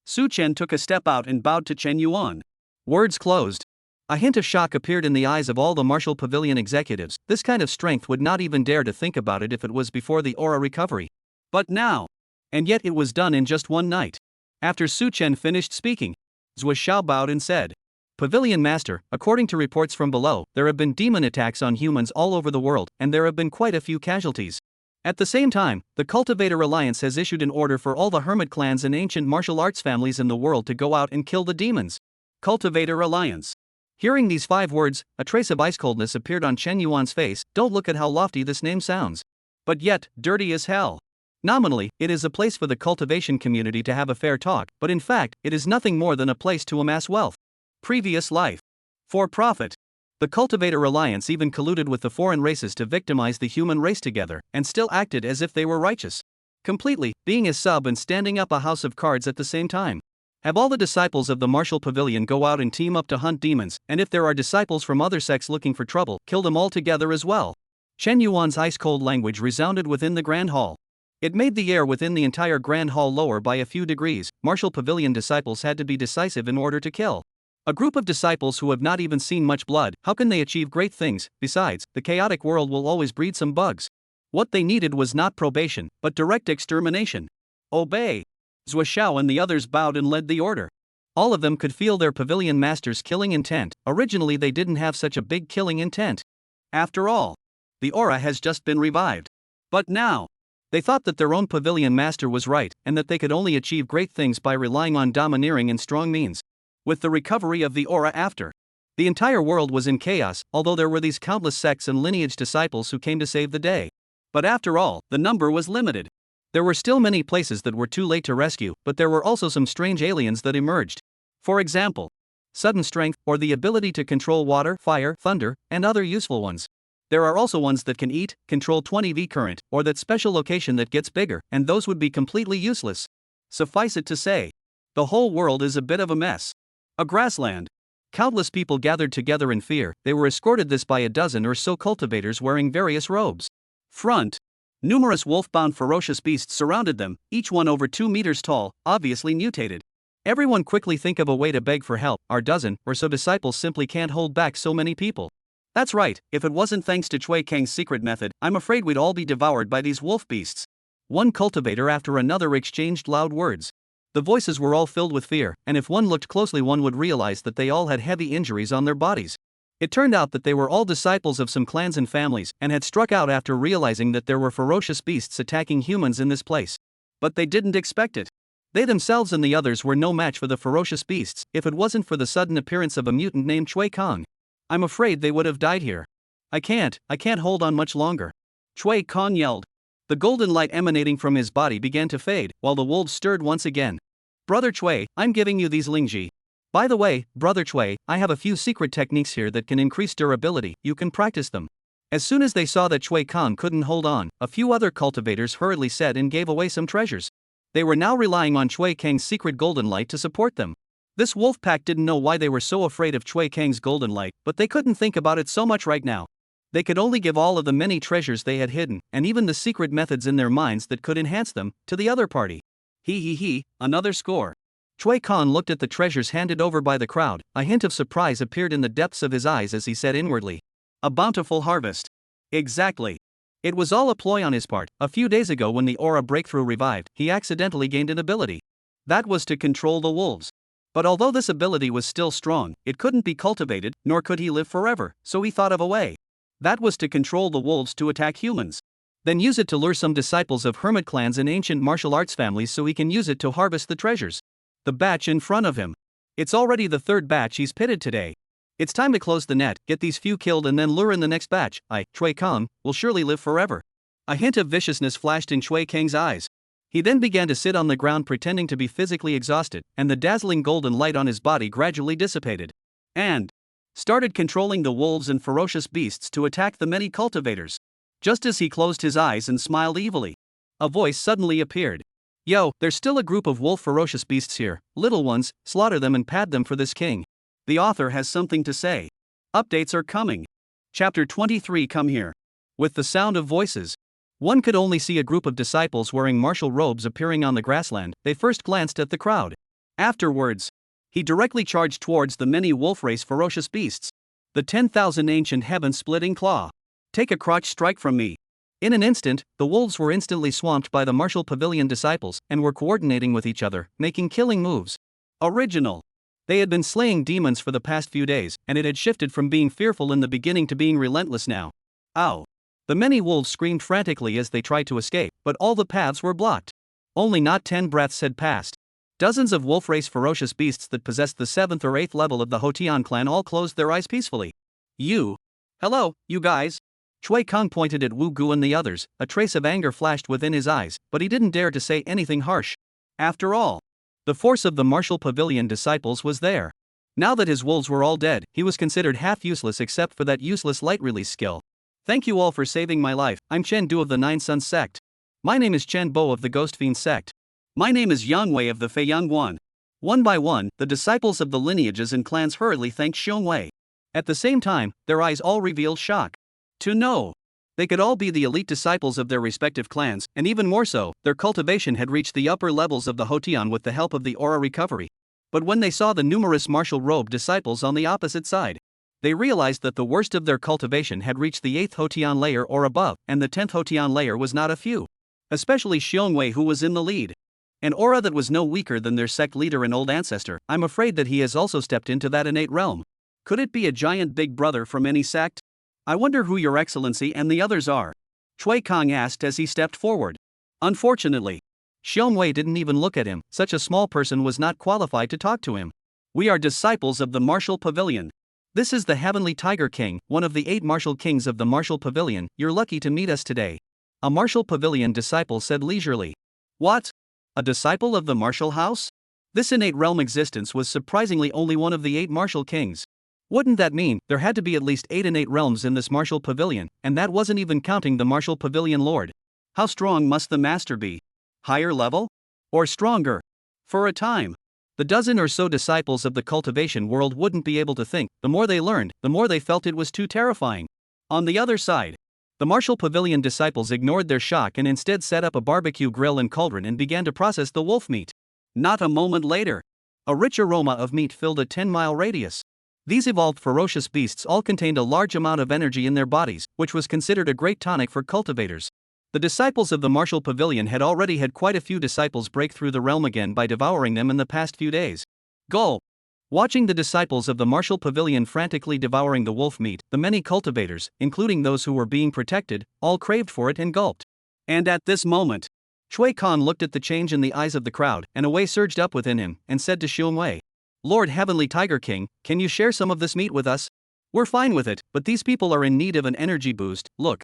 Su Chen took a step out and bowed to Chen Yuan. Words closed. A hint of shock appeared in the eyes of all the martial pavilion executives. This kind of strength would not even dare to think about it if it was before the aura recovery. But now. And yet it was done in just one night. After Su Chen finished speaking, Zhou Xiao bowed and said, "Pavilion Master, according to reports from below, there have been demon attacks on humans all over the world, and there have been quite a few casualties. At the same time, the Cultivator Alliance has issued an order for all the hermit clans and ancient martial arts families in the world to go out and kill the demons." Cultivator Alliance. Hearing these 5 words, a trace of ice coldness appeared on Chen Yuan's face. Don't look at how lofty this name sounds. But yet, dirty as hell. Nominally, it is a place for the cultivation community to have a fair talk, but in fact, it is nothing more than a place to amass wealth. Previous life. For profit. The Cultivator Alliance even colluded with the foreign races to victimize the human race together, and still acted as if they were righteous. Completely, being a sub and standing up a house of cards at the same time. Have all the disciples of the martial pavilion go out and team up to hunt demons, and if there are disciples from other sects looking for trouble, kill them all together as well. Chen Yuan's ice-cold language resounded within the grand hall. It made the air within the entire grand hall lower by a few degrees. Martial pavilion disciples had to be decisive in order to kill. A group of disciples who have not even seen much blood, how can they achieve great things? Besides, the chaotic world will always breed some bugs. What they needed was not probation, but direct extermination. Obey. Zhou Xiao and the others bowed and led the order. All of them could feel their pavilion master's killing intent. Originally they didn't have such a big killing intent. After all, the aura has just been revived. But now, they thought that their own pavilion master was right, and that they could only achieve great things by relying on domineering and strong means. With the recovery of the aura after, the entire world was in chaos, although there were these countless sects and lineage disciples who came to save the day. But after all, the number was limited. There were still many places that were too late to rescue, but there were also some strange aliens that emerged. For example, sudden strength, or the ability to control water, fire, thunder, and other useful ones. There are also ones that can eat, control 20V current, or that special location that gets bigger, and those would be completely useless. Suffice it to say, the whole world is a bit of a mess. A grassland. Countless people gathered together in fear. They were escorted this by a dozen or so cultivators wearing various robes. front. Numerous wolf-bound ferocious beasts surrounded them, each one over 2 meters tall, obviously mutated. Everyone quickly think of a way to beg for help. Our dozen or so disciples simply can't hold back so many people. That's right, if it wasn't thanks to Chui Kang's secret method, I'm afraid we'd all be devoured by these wolf beasts. One cultivator after another exchanged loud words. The voices were all filled with fear, and if one looked closely one would realize that they all had heavy injuries on their bodies. It turned out that they were all disciples of some clans and families, and had struck out after realizing that there were ferocious beasts attacking humans in this place. But they didn't expect it. They themselves and the others were no match for the ferocious beasts, if it wasn't for the sudden appearance of a mutant named Chui Kang. I'm afraid they would have died here. I can't hold on much longer. Chui Kang yelled. The golden light emanating from his body began to fade, while the wolves stirred once again. Brother Chui, I'm giving you these Lingji. By the way, Brother Chui, I have a few secret techniques here that can increase durability, you can practice them. As soon as they saw that Chui Kang couldn't hold on, a few other cultivators hurriedly said and gave away some treasures. They were now relying on Chui Kang's secret golden light to support them. This wolf pack didn't know why they were so afraid of Chui Kang's golden light, but they couldn't think about it so much right now. They could only give all of the many treasures they had hidden, and even the secret methods in their minds that could enhance them, to the other party. Another score. Chui Kang looked at the treasures handed over by the crowd. A hint of surprise appeared in the depths of his eyes as he said inwardly, "A bountiful harvest." Exactly. It was all a ploy on his part. A few days ago when the aura breakthrough revived, he accidentally gained an ability. That was to control the wolves. But although this ability was still strong, it couldn't be cultivated, nor could he live forever, so he thought of a way. That was to control the wolves to attack humans. Then use it to lure some disciples of hermit clans and ancient martial arts families so he can use it to harvest the treasures. The batch in front of him. It's already the third batch he's pitted today. It's time to close the net, get these few killed and then lure in the next batch. Chui Kang, will surely live forever. A hint of viciousness flashed in Chui Kang's eyes. He then began to sit on the ground pretending to be physically exhausted, and the dazzling golden light on his body gradually dissipated. And started controlling the wolves and ferocious beasts to attack the many cultivators. Just as he closed his eyes and smiled evilly, a voice suddenly appeared. Yo, there's still a group of wolf ferocious beasts here, little ones, slaughter them and pad them for this king. The author has something to say. Updates are coming. Chapter 23 Come here. With the sound of voices. One could only see a group of disciples wearing martial robes appearing on the grassland. They first glanced at the crowd. Afterwards, he directly charged towards the many wolf-race ferocious beasts. The 10,000 ancient heaven-splitting claw. Take a crotch strike from me. In an instant, the wolves were instantly swamped by the martial pavilion disciples and were coordinating with each other, making killing moves. Original. They had been slaying demons for the past few days, and it had shifted from being fearful in the beginning to being relentless now. Ow. The many wolves screamed frantically as they tried to escape, but all the paths were blocked. Only not 10 breaths had passed. Dozens of wolf-race ferocious beasts that possessed the 7th or 8th level of the Hotian clan all closed their eyes peacefully. Hello, you guys. Chui Kang pointed at Wu Gu and the others. A trace of anger flashed within his eyes, but he didn't dare to say anything harsh. After all, the force of the martial pavilion disciples was there. Now that his wolves were all dead, he was considered half useless except for that useless light release skill. Thank you all for saving my life. I'm Chen Du of the Nine Suns sect. My name is Chen Bo of the Ghost Fiend sect. My name is Yang Wei of the Fei Yang Guan. One by one, the disciples of the lineages and clans hurriedly thanked Xiong Wei. At the same time, their eyes all revealed shock. To know they could all be the elite disciples of their respective clans, and even more so, their cultivation had reached the upper levels of the Hotian with the help of the aura recovery. But when they saw the numerous martial robe disciples on the opposite side, they realized that the worst of their cultivation had reached the 8th Hotian layer or above, and the 10th Hotian layer was not a few. Especially Xiong Wei, who was in the lead. An aura that was no weaker than their sect leader and old ancestor. I'm afraid that he has also stepped into that innate realm. Could it be a giant big brother from any sect? I wonder who Your Excellency and the others are. Chui Kang asked as he stepped forward. Unfortunately, Xiong Wei didn't even look at him. Such a small person was not qualified to talk to him. We are disciples of the Martial Pavilion. This is the Heavenly Tiger King, one of the 8 martial kings of the Martial Pavilion. You're lucky to meet us today. A Martial Pavilion disciple said leisurely. What? A disciple of the martial house? This innate realm existence was surprisingly only one of the 8 martial kings. Wouldn't that mean there had to be at least 8 innate realms in this martial pavilion, and that wasn't even counting the martial pavilion lord? How strong must the master be? Higher level? Or stronger? For a time, the dozen or so disciples of the cultivation world wouldn't be able to think. The more they learned, the more they felt it was too terrifying. On the other side, The Martial Pavilion disciples ignored their shock and instead set up a barbecue grill and cauldron and began to process the wolf meat. Not a moment later, a rich aroma of meat filled a 10-mile radius. These evolved ferocious beasts all contained a large amount of energy in their bodies, which was considered a great tonic for cultivators. The disciples of the Martial Pavilion had already had quite a few disciples break through the realm again by devouring them in the past few days. Gulp! Watching the disciples of the Martial Pavilion frantically devouring the wolf meat, the many cultivators, including those who were being protected, all craved for it and gulped. And at this moment, Chui Kong looked at the change in the eyes of the crowd, and a way surged up within him, and said to Xiong Wei, "Lord Heavenly Tiger King, can you share some of this meat with us? We're fine with it, but these people are in need of an energy boost, look."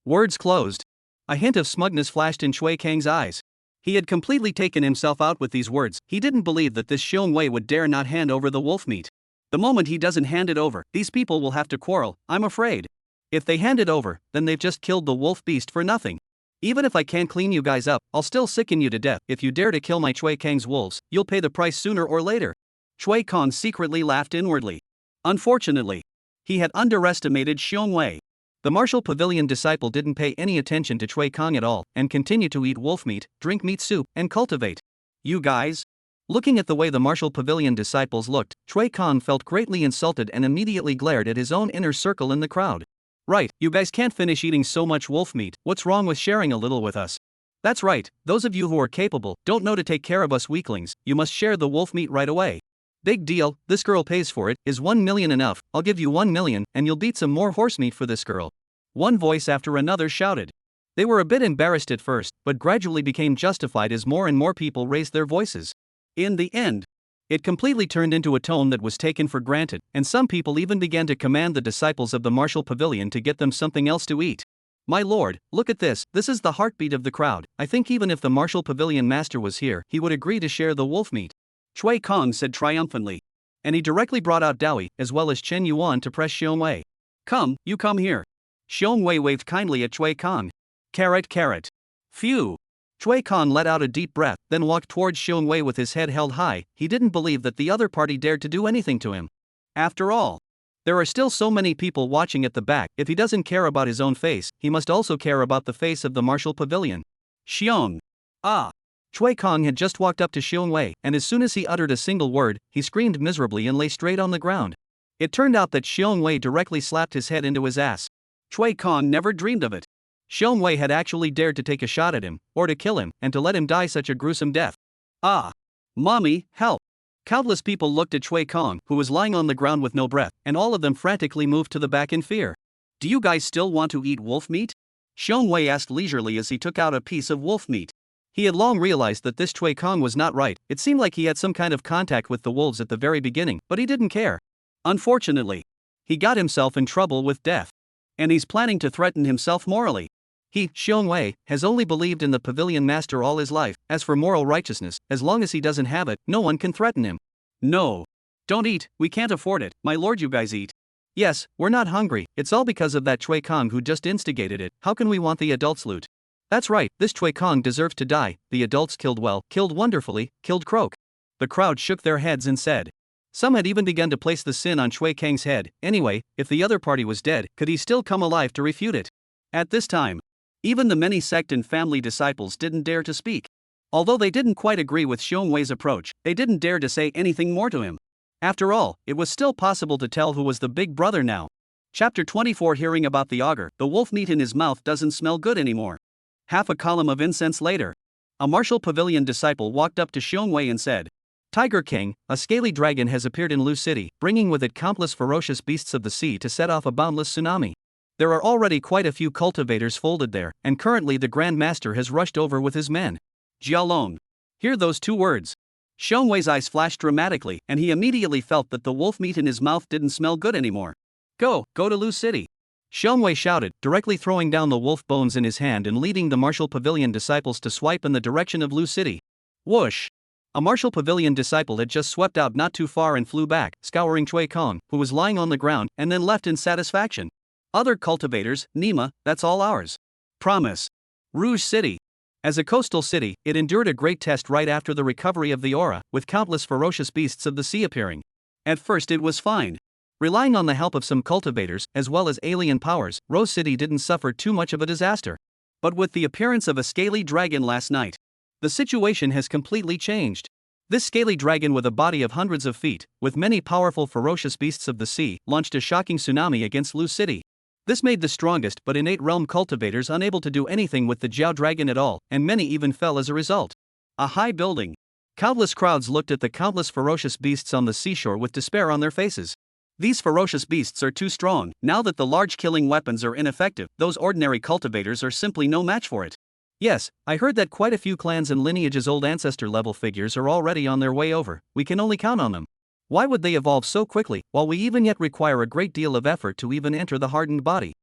Words closed. A hint of smugness flashed in Chui Kang's eyes. He had completely taken himself out with these words. He didn't believe that this Xiong Wei would dare not hand over the wolf meat. The moment he doesn't hand it over, these people will have to quarrel, I'm afraid. If they hand it over, then they've just killed the wolf beast for nothing. Even if I can't clean you guys up, I'll still sicken you to death. If you dare to kill my Chui Kang's wolves, you'll pay the price sooner or later. Chui Kong secretly laughed inwardly. Unfortunately, he had underestimated Xiong Wei. The Martial Pavilion disciple didn't pay any attention to Chui Kong at all, and continued to eat wolf meat, drink meat soup, and cultivate. You guys? Looking at the way the Martial Pavilion disciples looked, Chui Kong felt greatly insulted and immediately glared at his own inner circle in the crowd. Right, you guys can't finish eating so much wolf meat, what's wrong with sharing a little with us? That's right, those of you who are capable, don't know to take care of us weaklings, you must share the wolf meat right away. Big deal, this girl pays for it, is 1 million enough, I'll give you 1 million, and you'll beat some more horse meat for this girl. One voice after another shouted. They were a bit embarrassed at first, but gradually became justified as more and more people raised their voices. In the end, it completely turned into a tone that was taken for granted, and some people even began to command the disciples of the Martial Pavilion to get them something else to eat. My lord, look at this is the heartbeat of the crowd. I think even if the Martial Pavilion master was here, he would agree to share the wolf meat. Chui Kong said triumphantly. And he directly brought out Dowie, as well as Chen Yuan to press Xiong Wei. Come, you come here. Xiong Wei waved kindly at Chui Kong. Carrot. Phew. Chui Kong let out a deep breath, then walked towards Xiong Wei with his head held high. He didn't believe that the other party dared to do anything to him. After all, there are still so many people watching at the back. If he doesn't care about his own face, he must also care about the face of the Martial Pavilion. Xiong. Ah. Chui Kong had just walked up to Xiong Wei, and as soon as he uttered a single word, he screamed miserably and lay straight on the ground. It turned out that Xiong Wei directly slapped his head into his ass. Chui Kong never dreamed of it. Xiong Wei had actually dared to take a shot at him, or to kill him, and to let him die such a gruesome death. Ah! Mommy, help! Countless people looked at Chui Kong, who was lying on the ground with no breath, and all of them frantically moved to the back in fear. Do you guys still want to eat wolf meat? Xiong Wei asked leisurely as he took out a piece of wolf meat. He had long realized that this Chui Kong was not right. It seemed like he had some kind of contact with the wolves at the very beginning, but he didn't care. Unfortunately, he got himself in trouble with death. And he's planning to threaten himself morally. He, Xiong Wei, has only believed in the Pavilion Master all his life. As for moral righteousness, as long as he doesn't have it, no one can threaten him. No. Don't eat, we can't afford it, my lord, you guys eat. Yes, we're not hungry, it's all because of that Chui Kong who just instigated it. How can we want the adults' loot? That's right, this Chui Kong deserves to die. The adults killed well, killed wonderfully, killed Croak. The crowd shook their heads and said. Some had even begun to place the sin on Chui Kang's head. Anyway, if the other party was dead, could he still come alive to refute it? At this time, even the many sect and family disciples didn't dare to speak. Although they didn't quite agree with Xiong Wei's approach, they didn't dare to say anything more to him. After all, it was still possible to tell who was the big brother now. Chapter 24. Hearing about the augur, the wolf meat in his mouth doesn't smell good anymore. Half a column of incense later, a Martial Pavilion disciple walked up to Xiong Wei and said, Tiger King, a scaly dragon has appeared in Lu City, bringing with it countless ferocious beasts of the sea to set off a boundless tsunami. There are already quite a few cultivators folded there, and currently the Grand Master has rushed over with his men. Jialong. Hear those two words. Xiong Wei's eyes flashed dramatically, and he immediately felt that the wolf meat in his mouth didn't smell good anymore. Go to Lu City. Xiong Wei shouted, directly throwing down the wolf bones in his hand and leading the Martial Pavilion disciples to swipe in the direction of Lu City. Whoosh! A Martial Pavilion disciple had just swept out not too far and flew back, scouring Chui Kong, who was lying on the ground, and then left in satisfaction. Other cultivators, Nima, that's all ours. Promise. Rouge City. As a coastal city, it endured a great test right after the recovery of the aura, with countless ferocious beasts of the sea appearing. At first it was fine. Relying on the help of some cultivators, as well as alien powers, Rose City didn't suffer too much of a disaster. But with the appearance of a scaly dragon last night, the situation has completely changed. This scaly dragon with a body of hundreds of feet, with many powerful ferocious beasts of the sea, launched a shocking tsunami against Lu City. This made the strongest but innate realm cultivators unable to do anything with the Jiao dragon at all, and many even fell as a result. A high building. Countless crowds looked at the countless ferocious beasts on the seashore with despair on their faces. These ferocious beasts are too strong. Now that the large killing weapons are ineffective, those ordinary cultivators are simply no match for it. Yes, I heard that quite a few clans and lineages' old ancestor level figures are already on their way over. We can only count on them. Why would they evolve so quickly, while we even yet require a great deal of effort to even enter the hardened body?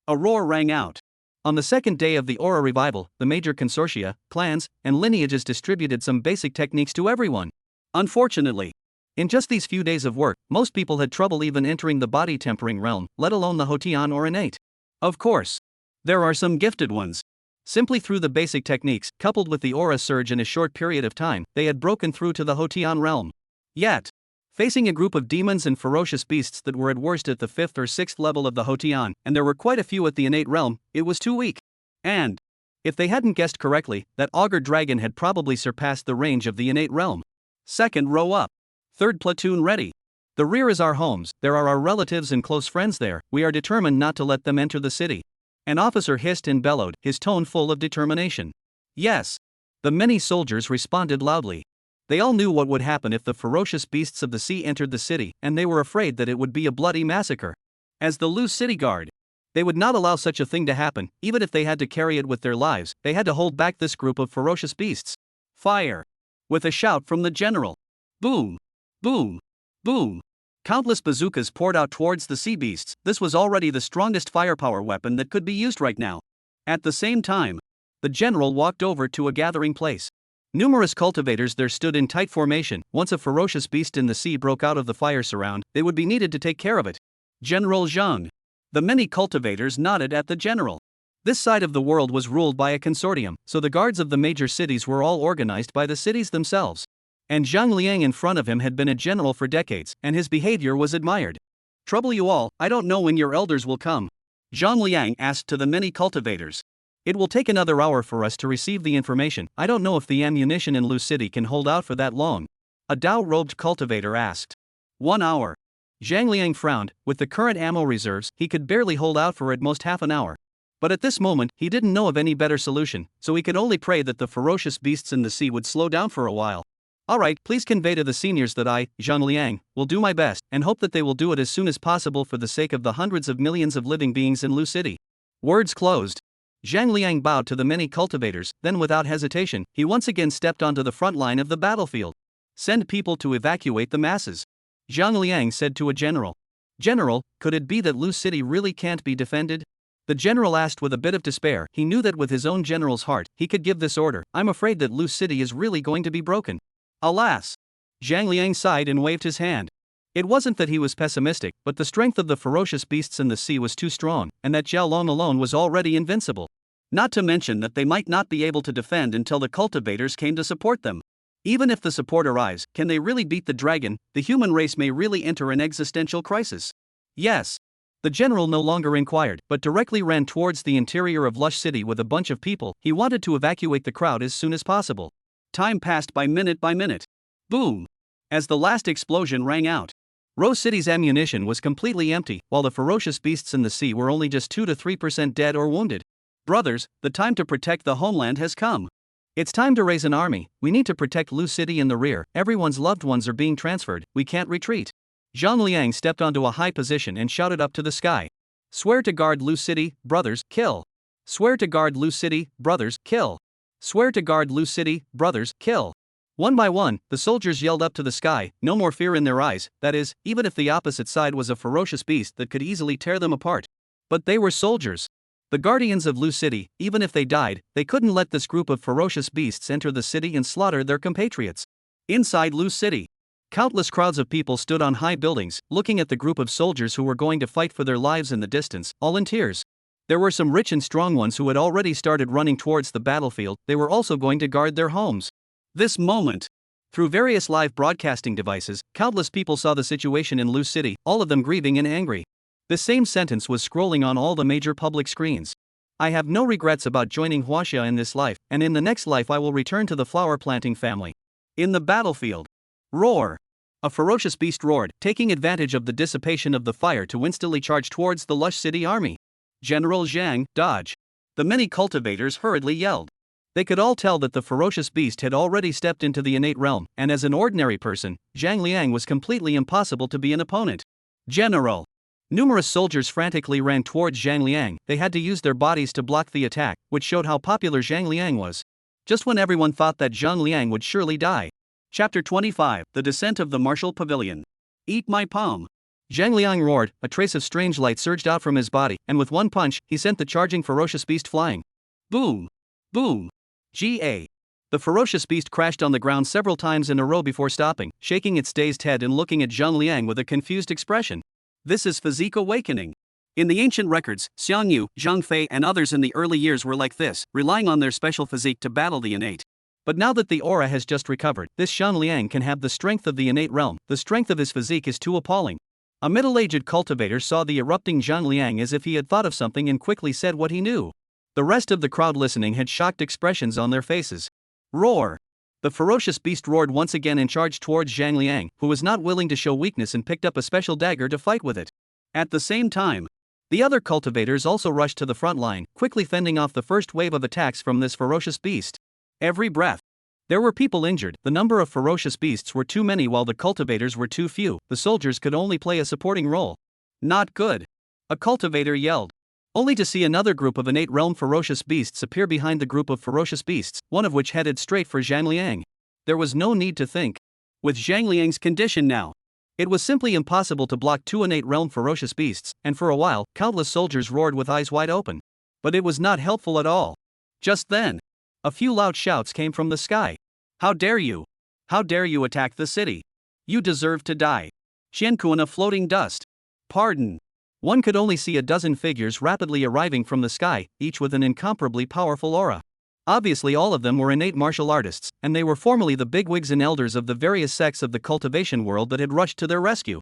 A roar rang out. On the second day of the Aura revival, the major consortia, clans, and lineages distributed some basic techniques to everyone. Unfortunately, in just these few days of work, most people had trouble even entering the body tempering realm, let alone the Hotian or innate. Of course, there are some gifted ones. Simply through the basic techniques, coupled with the aura surge in a short period of time, they had broken through to the Hotian realm. Yet, facing a group of demons and ferocious beasts that were at worst at the 5th or 6th level of the Hotian, and there were quite a few at the innate realm, it was too weak. And, if they hadn't guessed correctly, that augur dragon had probably surpassed the range of the innate realm. Second row up. Third platoon ready. The rear is our homes, there are our relatives and close friends there, we are determined not to let them enter the city. An officer hissed and bellowed, his tone full of determination. Yes. The many soldiers responded loudly. They all knew what would happen if the ferocious beasts of the sea entered the city, and they were afraid that it would be a bloody massacre. As the Lu City Guard, they would not allow such a thing to happen, even if they had to carry it with their lives. They had to hold back this group of ferocious beasts. Fire! With a shout from the general. Boom! Boom! Boom! Countless bazookas poured out towards the sea beasts. This was already the strongest firepower weapon that could be used right now. At the same time, the general walked over to a gathering place. Numerous cultivators there stood in tight formation. Once a ferocious beast in the sea broke out of the fire surround, they would be needed to take care of it. General Zhang. The many cultivators nodded at the general. This side of the world was ruled by a consortium, so the guards of the major cities were all organized by the cities themselves. And Zhang Liang in front of him had been a general for decades, and his behavior was admired. Trouble you all, I don't know when your elders will come. Zhang Liang asked to the many cultivators. It will take another hour for us to receive the information. I don't know if the ammunition in Lu City can hold out for that long. A Dao-robed cultivator asked. 1 hour. Zhang Liang frowned. With the current ammo reserves, he could barely hold out for at most half an hour. But at this moment, he didn't know of any better solution, so he could only pray that the ferocious beasts in the sea would slow down for a while. Alright, please convey to the seniors that I, Zhang Liang, will do my best, and hope that they will do it as soon as possible for the sake of the hundreds of millions of living beings in Lu City. Words closed. Zhang Liang bowed to the many cultivators, then without hesitation, he once again stepped onto the front line of the battlefield. Send people to evacuate the masses. Zhang Liang said to a general. General, could it be that Lu City really can't be defended? The general asked with a bit of despair. He knew that with his own general's heart, he could give this order. I'm afraid that Lu City is really going to be broken. Alas! Zhang Liang sighed and waved his hand. It wasn't that he was pessimistic, but the strength of the ferocious beasts in the sea was too strong, and that Jiao Long alone was already invincible. Not to mention that they might not be able to defend until the cultivators came to support them. Even if the support arrives, can they really beat the dragon? The human race may really enter an existential crisis. Yes. The general no longer inquired, but directly ran towards the interior of Lush City with a bunch of people. He wanted to evacuate the crowd as soon as possible. Time passed by minute. Boom! As the last explosion rang out, Rose City's ammunition was completely empty, while the ferocious beasts in the sea were only just 2 to 3% dead or wounded. Brothers, the time to protect the homeland has come. It's time to raise an army. We need to protect Lu City in the rear. Everyone's loved ones are being transferred. We can't retreat. Zhang Liang stepped onto a high position and shouted up to the sky. Swear to guard Lu City, brothers, kill. Swear to guard Lu City, brothers, kill. Swear to guard Lu City, brothers, kill. One by one, the soldiers yelled up to the sky, no more fear in their eyes, that is, even if the opposite side was a ferocious beast that could easily tear them apart. But they were soldiers. The guardians of Lu City, even if they died, they couldn't let this group of ferocious beasts enter the city and slaughter their compatriots. Inside Lu City, countless crowds of people stood on high buildings, looking at the group of soldiers who were going to fight for their lives in the distance, all in tears. There were some rich and strong ones who had already started running towards the battlefield. They were also going to guard their homes. This moment, Through various live broadcasting devices, countless people saw the situation in Lu City, all of them grieving and angry. The same sentence was scrolling on all the major public screens. I have no regrets about joining Huaxia in this life, and in the next life I will return to the flower planting family. In the battlefield. Roar! A ferocious beast roared, taking advantage of the dissipation of the fire to instantly charge towards the lush city army. General Zhang, dodge! The many cultivators hurriedly yelled. They could all tell that the ferocious beast had already stepped into the innate realm, and as an ordinary person, Zhang Liang was completely impossible to be an opponent. General! Numerous soldiers frantically ran towards Zhang Liang. They had to use their bodies to block the attack, which showed how popular Zhang Liang was. Just when everyone thought that Zhang Liang would surely die. Chapter 25, The Descent of the Martial Pavilion. Eat my palm. Zhang Liang roared, a trace of strange light surged out from his body, and with one punch, he sent the charging ferocious beast flying. Boom! Boom! Ga! The ferocious beast crashed on the ground several times in a row before stopping, shaking its dazed head and looking at Zhang Liang with a confused expression. This is physique awakening. In the ancient records, Xiang Yu, Zhang Fei, and others in the early years were like this, relying on their special physique to battle the innate. But now that the aura has just recovered, this Zhang Liang can have the strength of the innate realm. The strength of his physique is too appalling. A middle-aged cultivator saw the erupting Zhang Liang as if he had thought of something and quickly said what he knew. The rest of the crowd listening had shocked expressions on their faces. Roar! The ferocious beast roared once again and charged towards Zhang Liang, who was not willing to show weakness and picked up a special dagger to fight with it. At the same time, the other cultivators also rushed to the front line, quickly fending off the first wave of attacks from this ferocious beast. Every breath. There were people injured, the number of ferocious beasts were too many while the cultivators were too few, the soldiers could only play a supporting role. Not good. A cultivator yelled. Only to see another group of innate realm ferocious beasts appear behind the group of ferocious beasts, one of which headed straight for Zhang Liang. There was no need to think. With Zhang Liang's condition now, it was simply impossible to block two innate realm ferocious beasts, and for a while, countless soldiers roared with eyes wide open. But it was not helpful at all. Just then, a few loud shouts came from the sky. How dare you? How dare you attack the city? You deserve to die. Xiankuan of floating dust. Pardon. One could only see a dozen figures rapidly arriving from the sky, each with an incomparably powerful aura. Obviously all of them were innate martial artists, and they were formerly the bigwigs and elders of the various sects of the cultivation world that had rushed to their rescue.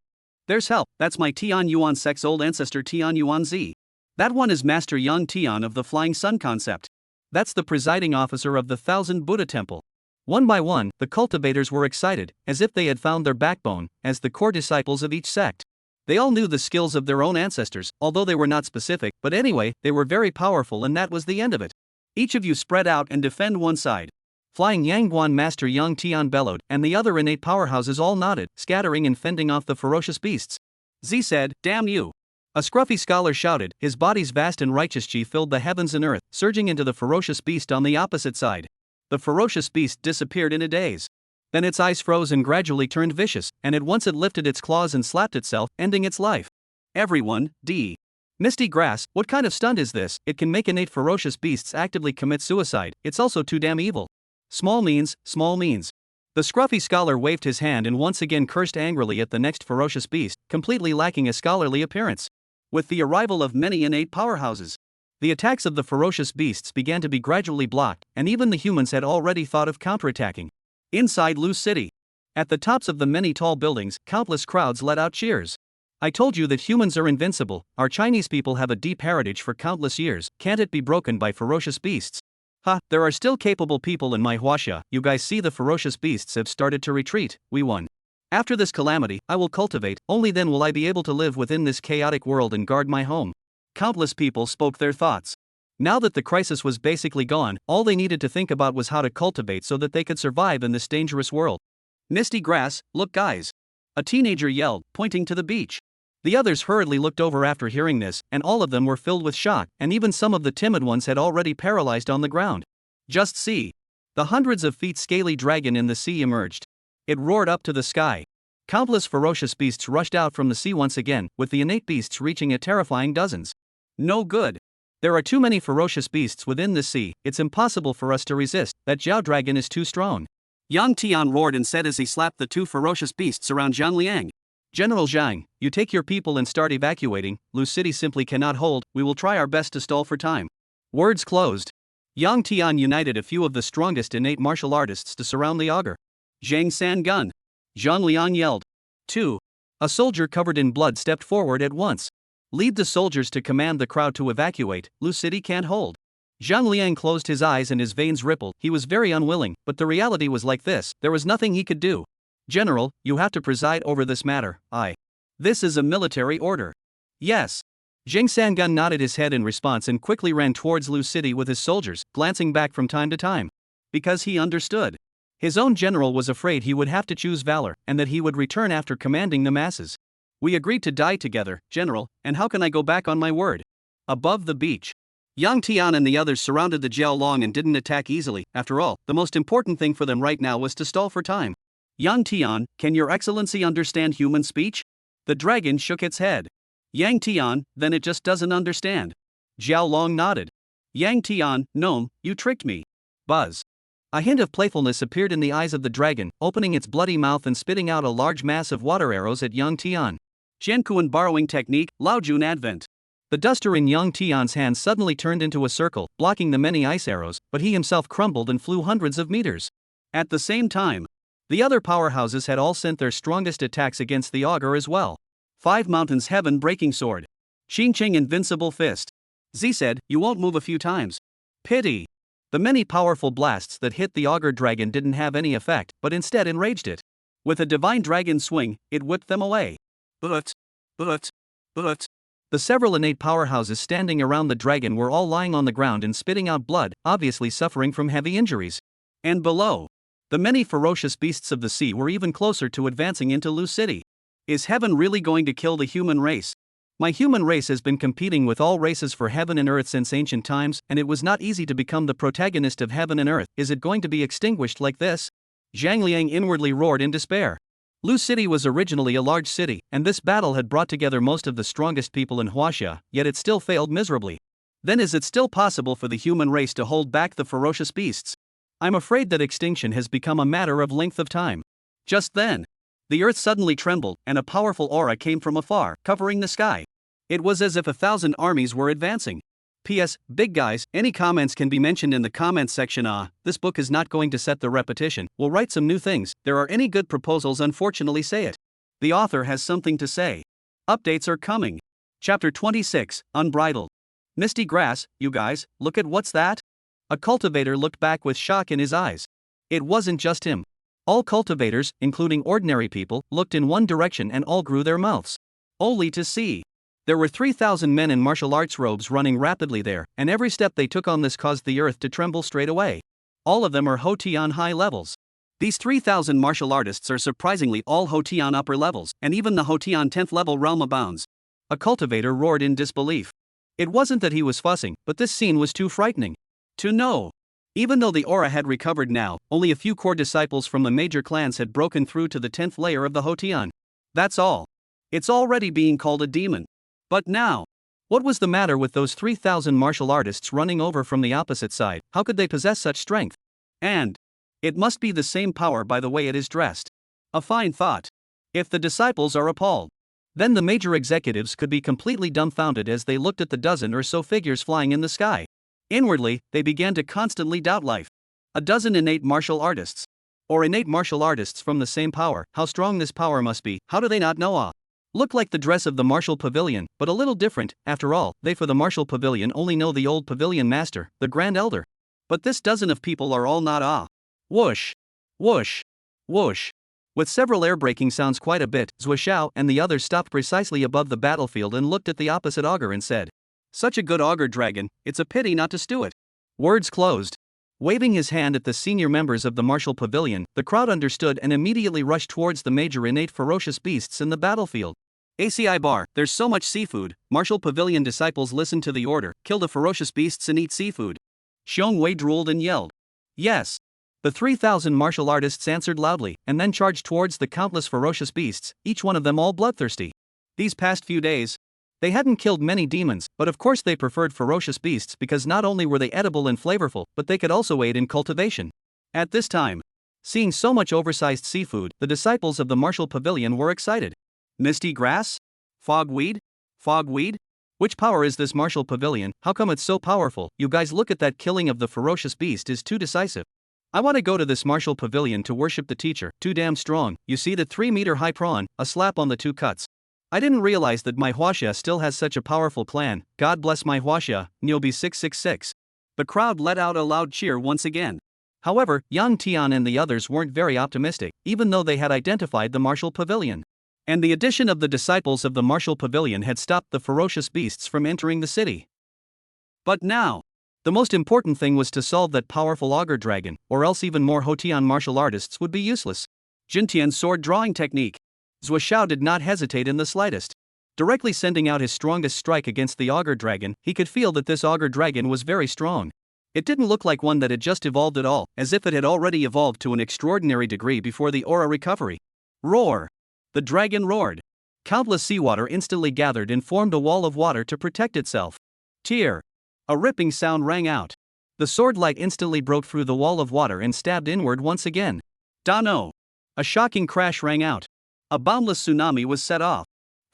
There's help, that's my Tian Yuan sect's old ancestor Tian Yuan Z. That one is Master Yang Tian of the Flying Sun concept. That's the presiding officer of the Thousand Buddha Temple. One by one, the cultivators were excited, as if they had found their backbone, as the core disciples of each sect. They all knew the skills of their own ancestors, although they were not specific, but anyway, they were very powerful and that was the end of it. Each of you spread out and defend one side. Flying Yangguan Master Yang Tian bellowed, and the other innate powerhouses all nodded, scattering and fending off the ferocious beasts. Z said, damn you. A scruffy scholar shouted, his body's vast and righteous chi filled the heavens and earth, surging into the ferocious beast on the opposite side. The ferocious beast disappeared in a daze. Then its eyes froze and gradually turned vicious, and at once it lifted its claws and slapped itself, ending its life. Everyone, D. Misty grass, what kind of stunt is this? It can make innate ferocious beasts actively commit suicide, it's also too damn evil. Small means, small means. The scruffy scholar waved his hand and once again cursed angrily at the next ferocious beast, completely lacking a scholarly appearance. With the arrival of many innate powerhouses, the attacks of the ferocious beasts began to be gradually blocked, and even the humans had already thought of counterattacking. Inside Lu City, at the tops of the many tall buildings, countless crowds let out cheers. I told you that humans are invincible, our Chinese people have a deep heritage for countless years, can't it be broken by ferocious beasts? Ha, there are still capable people in my Huaxia, you guys see the ferocious beasts have started to retreat, we won. After this calamity, I will cultivate, only then will I be able to live within this chaotic world and guard my home. Countless people spoke their thoughts. Now that the crisis was basically gone, all they needed to think about was how to cultivate so that they could survive in this dangerous world. Misty grass, look guys. A teenager yelled, pointing to the beach. The others hurriedly looked over after hearing this, and all of them were filled with shock, and even some of the timid ones had already paralyzed on the ground. Just see. The hundreds of feet scaly dragon in the sea emerged. It roared up to the sky. Countless ferocious beasts rushed out from the sea once again, with the innate beasts reaching a terrifying dozens. No good. There are too many ferocious beasts within the sea, it's impossible for us to resist, that Zhao dragon is too strong. Yang Tian roared and said as he slapped the two ferocious beasts around Zhang Liang. General Zhang, you take your people and start evacuating, Lu City simply cannot hold, we will try our best to stall for time. Words closed. Yang Tian united a few of the strongest innate martial artists to surround the augur. Zhang San gun. Zhang Liang yelled. 2. A soldier covered in blood stepped forward at once. Lead the soldiers to command the crowd to evacuate, Lu City can't hold. Zhang Liang closed his eyes and his veins rippled. He was very unwilling, but the reality was like this, there was nothing he could do. General, you have to preside over this matter. This is a military order. Yes. Zhang Sangun nodded his head in response and quickly ran towards Lu City with his soldiers, glancing back from time to time. Because he understood. His own general was afraid he would have to choose valor, and that he would return after commanding the masses. We agreed to die together, General, and how can I go back on my word? Above the beach. Yang Tian and the others surrounded the Jiao Long and didn't attack easily. After all, the most important thing for them right now was to stall for time. Yang Tian, can your excellency understand human speech? The dragon shook its head. Yang Tian, then it just doesn't understand. Jiao Long nodded. Yang Tian, gnome, you tricked me. Buzz. A hint of playfulness appeared in the eyes of the dragon, opening its bloody mouth and spitting out a large mass of water arrows at Yang Tian. Jiankuan borrowing technique, Laojun advent. The duster in Yang Tian's hand suddenly turned into a circle, blocking the many ice arrows, but he himself crumbled and flew hundreds of meters. At the same time, the other powerhouses had all sent their strongest attacks against the augur as well. 5 Mountains Heaven Breaking Sword. Xingqing Invincible Fist. Z said, you won't move a few times. Pity. The many powerful blasts that hit the augur dragon didn't have any effect, but instead enraged it. With a divine dragon swing, it whipped them away. But. The several innate powerhouses standing around the dragon were all lying on the ground and spitting out blood, obviously suffering from heavy injuries. And below, the many ferocious beasts of the sea were even closer to advancing into Lu City. Is heaven really going to kill the human race? My human race has been competing with all races for heaven and earth since ancient times, and it was not easy to become the protagonist of heaven and earth. Is it going to be extinguished like this? Zhang Liang inwardly roared in despair. Lu City was originally a large city, and this battle had brought together most of the strongest people in Huaxia, yet it still failed miserably. Then is it still possible for the human race to hold back the ferocious beasts? I'm afraid that extinction has become a matter of length of time. Just then, the earth suddenly trembled, and a powerful aura came from afar, covering the sky. It was as if 1,000 armies were advancing. P.S. Big guys, any comments can be mentioned in the comments section. This book is not going to set the repetition, we'll write some new things. There are any good proposals, unfortunately say it. The author has something to say. Updates are coming. Chapter 26, Unbridled. Misty grass, you guys, look at what's that? A cultivator looked back with shock in his eyes. It wasn't just him. All cultivators, including ordinary people, looked in one direction and all grew their mouths. Only to see. There were 3,000 men in martial arts robes running rapidly there, and every step they took on this caused the earth to tremble straight away. All of them are Hotian high levels. These 3,000 martial artists are surprisingly all Hotian upper levels, and even the Hotian 10th level realm abounds. A cultivator roared in disbelief. It wasn't that he was fussing, but this scene was too frightening. To know. Even though the aura had recovered now, only a few core disciples from the major clans had broken through to the 10th layer of the Hotian. That's all. It's already being called a demon. But now, what was the matter with those 3,000 martial artists running over from the opposite side? How could they possess such strength? And it must be the same power by the way it is dressed. A fine thought. If the disciples are appalled, then the major executives could be completely dumbfounded as they looked at the dozen or so figures flying in the sky. Inwardly, they began to constantly doubt life. A dozen innate martial artists. Or innate martial artists from the same power. How strong this power must be, how do they not know? Looked like the dress of the martial pavilion, but a little different. After all, they for the martial pavilion only know the old pavilion master, the grand elder. But this dozen of people are all not. Whoosh. Whoosh. Whoosh. With several air-breaking sounds quite a bit, Zuoxiao and the others stopped precisely above the battlefield and looked at the opposite augur and said, such a good augur dragon, it's a pity not to stew it. Words closed. Waving his hand at the senior members of the martial pavilion, the crowd understood and immediately rushed towards the major innate ferocious beasts in the battlefield. ACI bar, there's so much seafood. Martial pavilion disciples listened to the order, kill the ferocious beasts and eat seafood. Xiong Wei drooled and yelled. Yes. The 3,000 martial artists answered loudly, and then charged towards the countless ferocious beasts, each one of them all bloodthirsty. These past few days, they hadn't killed many demons, but of course they preferred ferocious beasts because not only were they edible and flavorful, but they could also aid in cultivation. At this time, seeing so much oversized seafood, the disciples of the martial pavilion were excited. Misty grass? Fogweed? Fogweed? Which power is this martial pavilion? How come it's so powerful? You guys look at that killing of the ferocious beast is too decisive. I want to go to this martial pavilion to worship the teacher, too damn strong, you see the 3-meter high prawn, a slap on the 2 cuts. I didn't realize that my Huaxia still has such a powerful clan, God bless my Huaxia, Niobe 666. The crowd let out a loud cheer once again. However, Yang Tian and the others weren't very optimistic, even though they had identified the martial pavilion. And the addition of the disciples of the martial pavilion had stopped the ferocious beasts from entering the city. But now, the most important thing was to solve that powerful auger dragon, or else even more Hotian martial artists would be useless. Jintian's sword drawing technique. Zhuo Xiao did not hesitate in the slightest. Directly sending out his strongest strike against the auger dragon, he could feel that this auger dragon was very strong. It didn't look like one that had just evolved at all, as if it had already evolved to an extraordinary degree before the aura recovery. Roar! The dragon roared. Countless seawater instantly gathered and formed a wall of water to protect itself. Tear! A ripping sound rang out. The sword light instantly broke through the wall of water and stabbed inward once again. Dano! A shocking crash rang out. A boundless tsunami was set off.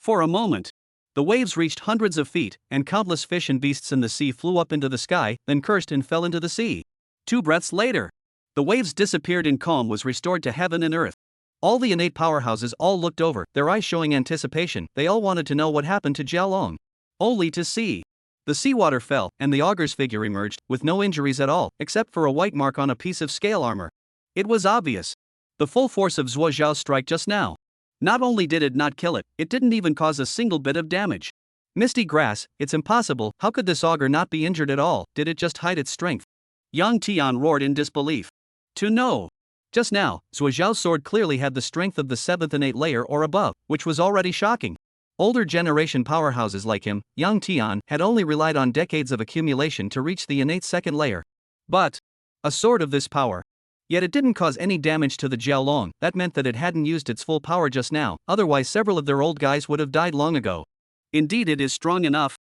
For a moment, the waves reached hundreds of feet, and countless fish and beasts in the sea flew up into the sky, then cursed and fell into the sea. 2 breaths later, the waves disappeared and calm was restored to heaven and earth. All the innate powerhouses all looked over, their eyes showing anticipation. They all wanted to know what happened to Jiaolong. Only to see. The seawater fell, and the auger's figure emerged, with no injuries at all, except for a white mark on a piece of scale armor. It was obvious. The full force of Zhuo Xiao's strike just now. Not only did it not kill it, it didn't even cause a single bit of damage. Misty grass, it's impossible, how could this auger not be injured at all, did it just hide its strength? Yang Tian roared in disbelief. To know. Just now, Zhuo Xiao's sword clearly had the strength of the 7th innate layer or above, which was already shocking. Older generation powerhouses like him, Yang Tian, had only relied on decades of accumulation to reach the innate 2nd layer. But a sword of this power. Yet it didn't cause any damage to the Jiaolong. That meant that it hadn't used its full power just now, otherwise several of their old guys would have died long ago. Indeed it is strong enough,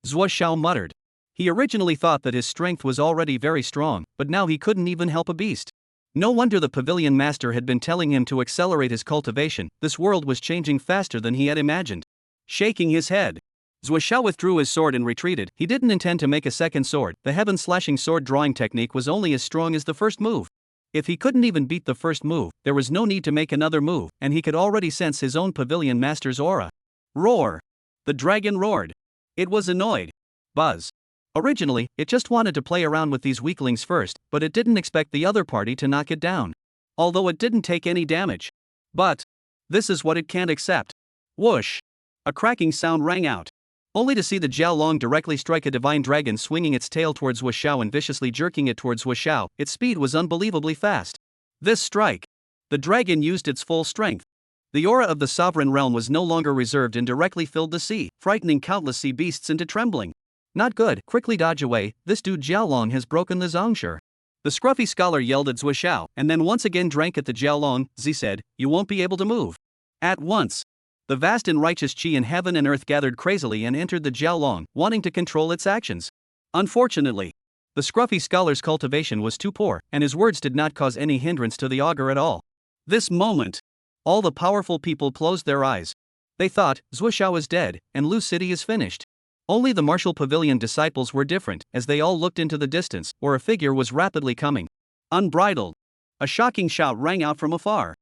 Zhuo Xiao muttered. He originally thought that his strength was already very strong, but now he couldn't even help a beast. No wonder the pavilion master had been telling him to accelerate his cultivation. This world was changing faster than he had imagined. Shaking his head, Zhuo Xiao withdrew his sword and retreated. He didn't intend to make a second sword. The heaven-slashing sword drawing technique was only as strong as the first move. If he couldn't even beat the first move, there was no need to make another move, and he could already sense his own pavilion master's aura. Roar! The dragon roared. It was annoyed. Buzz. Originally, it just wanted to play around with these weaklings first, but it didn't expect the other party to knock it down. Although it didn't take any damage. But this is what it can't accept. Whoosh! A cracking sound rang out. Only to see the Jiaolong directly strike a divine dragon swinging its tail towards Zhuo Xiao and viciously jerking it towards Zhuo Xiao. Its speed was unbelievably fast. This strike. The dragon used its full strength. The aura of the sovereign realm was no longer reserved and directly filled the sea, frightening countless sea beasts into trembling. Not good, quickly dodge away, this dude Jiaolong has broken the Zongshi. The scruffy scholar yelled at Zhuo Xiao, and then once again drank at the Jiaolong. Z said, you won't be able to move. At once. The vast and righteous chi in heaven and earth gathered crazily and entered the Jiaolong, wanting to control its actions. Unfortunately, the scruffy scholar's cultivation was too poor, and his words did not cause any hindrance to the augur at all. This moment, all the powerful people closed their eyes. They thought, Zhuo Xiao is dead, and Lu City is finished. Only the martial pavilion disciples were different, as they all looked into the distance, where a figure was rapidly coming. Unbridled. A shocking shout rang out from afar.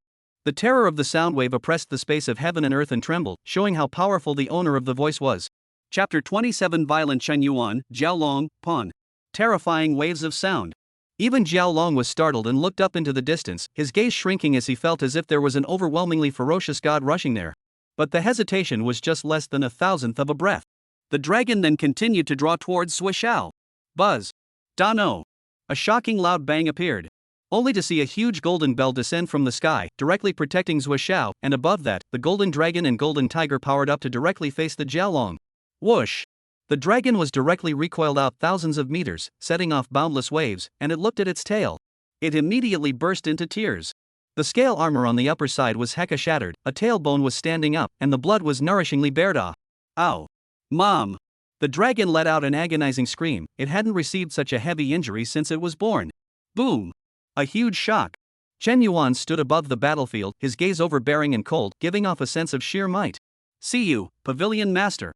The terror of the sound wave oppressed the space of heaven and earth and trembled, showing how powerful the owner of the voice was. Chapter 27 Violent Chen Yuan, Jiaolong, Pon. Terrifying waves of sound. Even Jiaolong was startled and looked up into the distance, his gaze shrinking as he felt as if there was an overwhelmingly ferocious god rushing there. But the hesitation was just less than 1,000th of a breath. The dragon then continued to draw towards Zhuo Xiao. Buzz. Dano. A shocking loud bang appeared. Only to see a huge golden bell descend from the sky, directly protecting Zhuo Xiao, and above that, the golden dragon and golden tiger powered up to directly face the Jiaolong. Whoosh! The dragon was directly recoiled out thousands of meters, setting off boundless waves, and it looked at its tail. It immediately burst into tears. The scale armor on the upper side was hecka shattered, a tailbone was standing up, and the blood was nourishingly bared off. Ow! Mom! The dragon let out an agonizing scream. It hadn't received such a heavy injury since it was born. Boom! A huge shock. Chen Yuan stood above the battlefield, his gaze overbearing and cold, giving off a sense of sheer might. See you, Pavilion Master.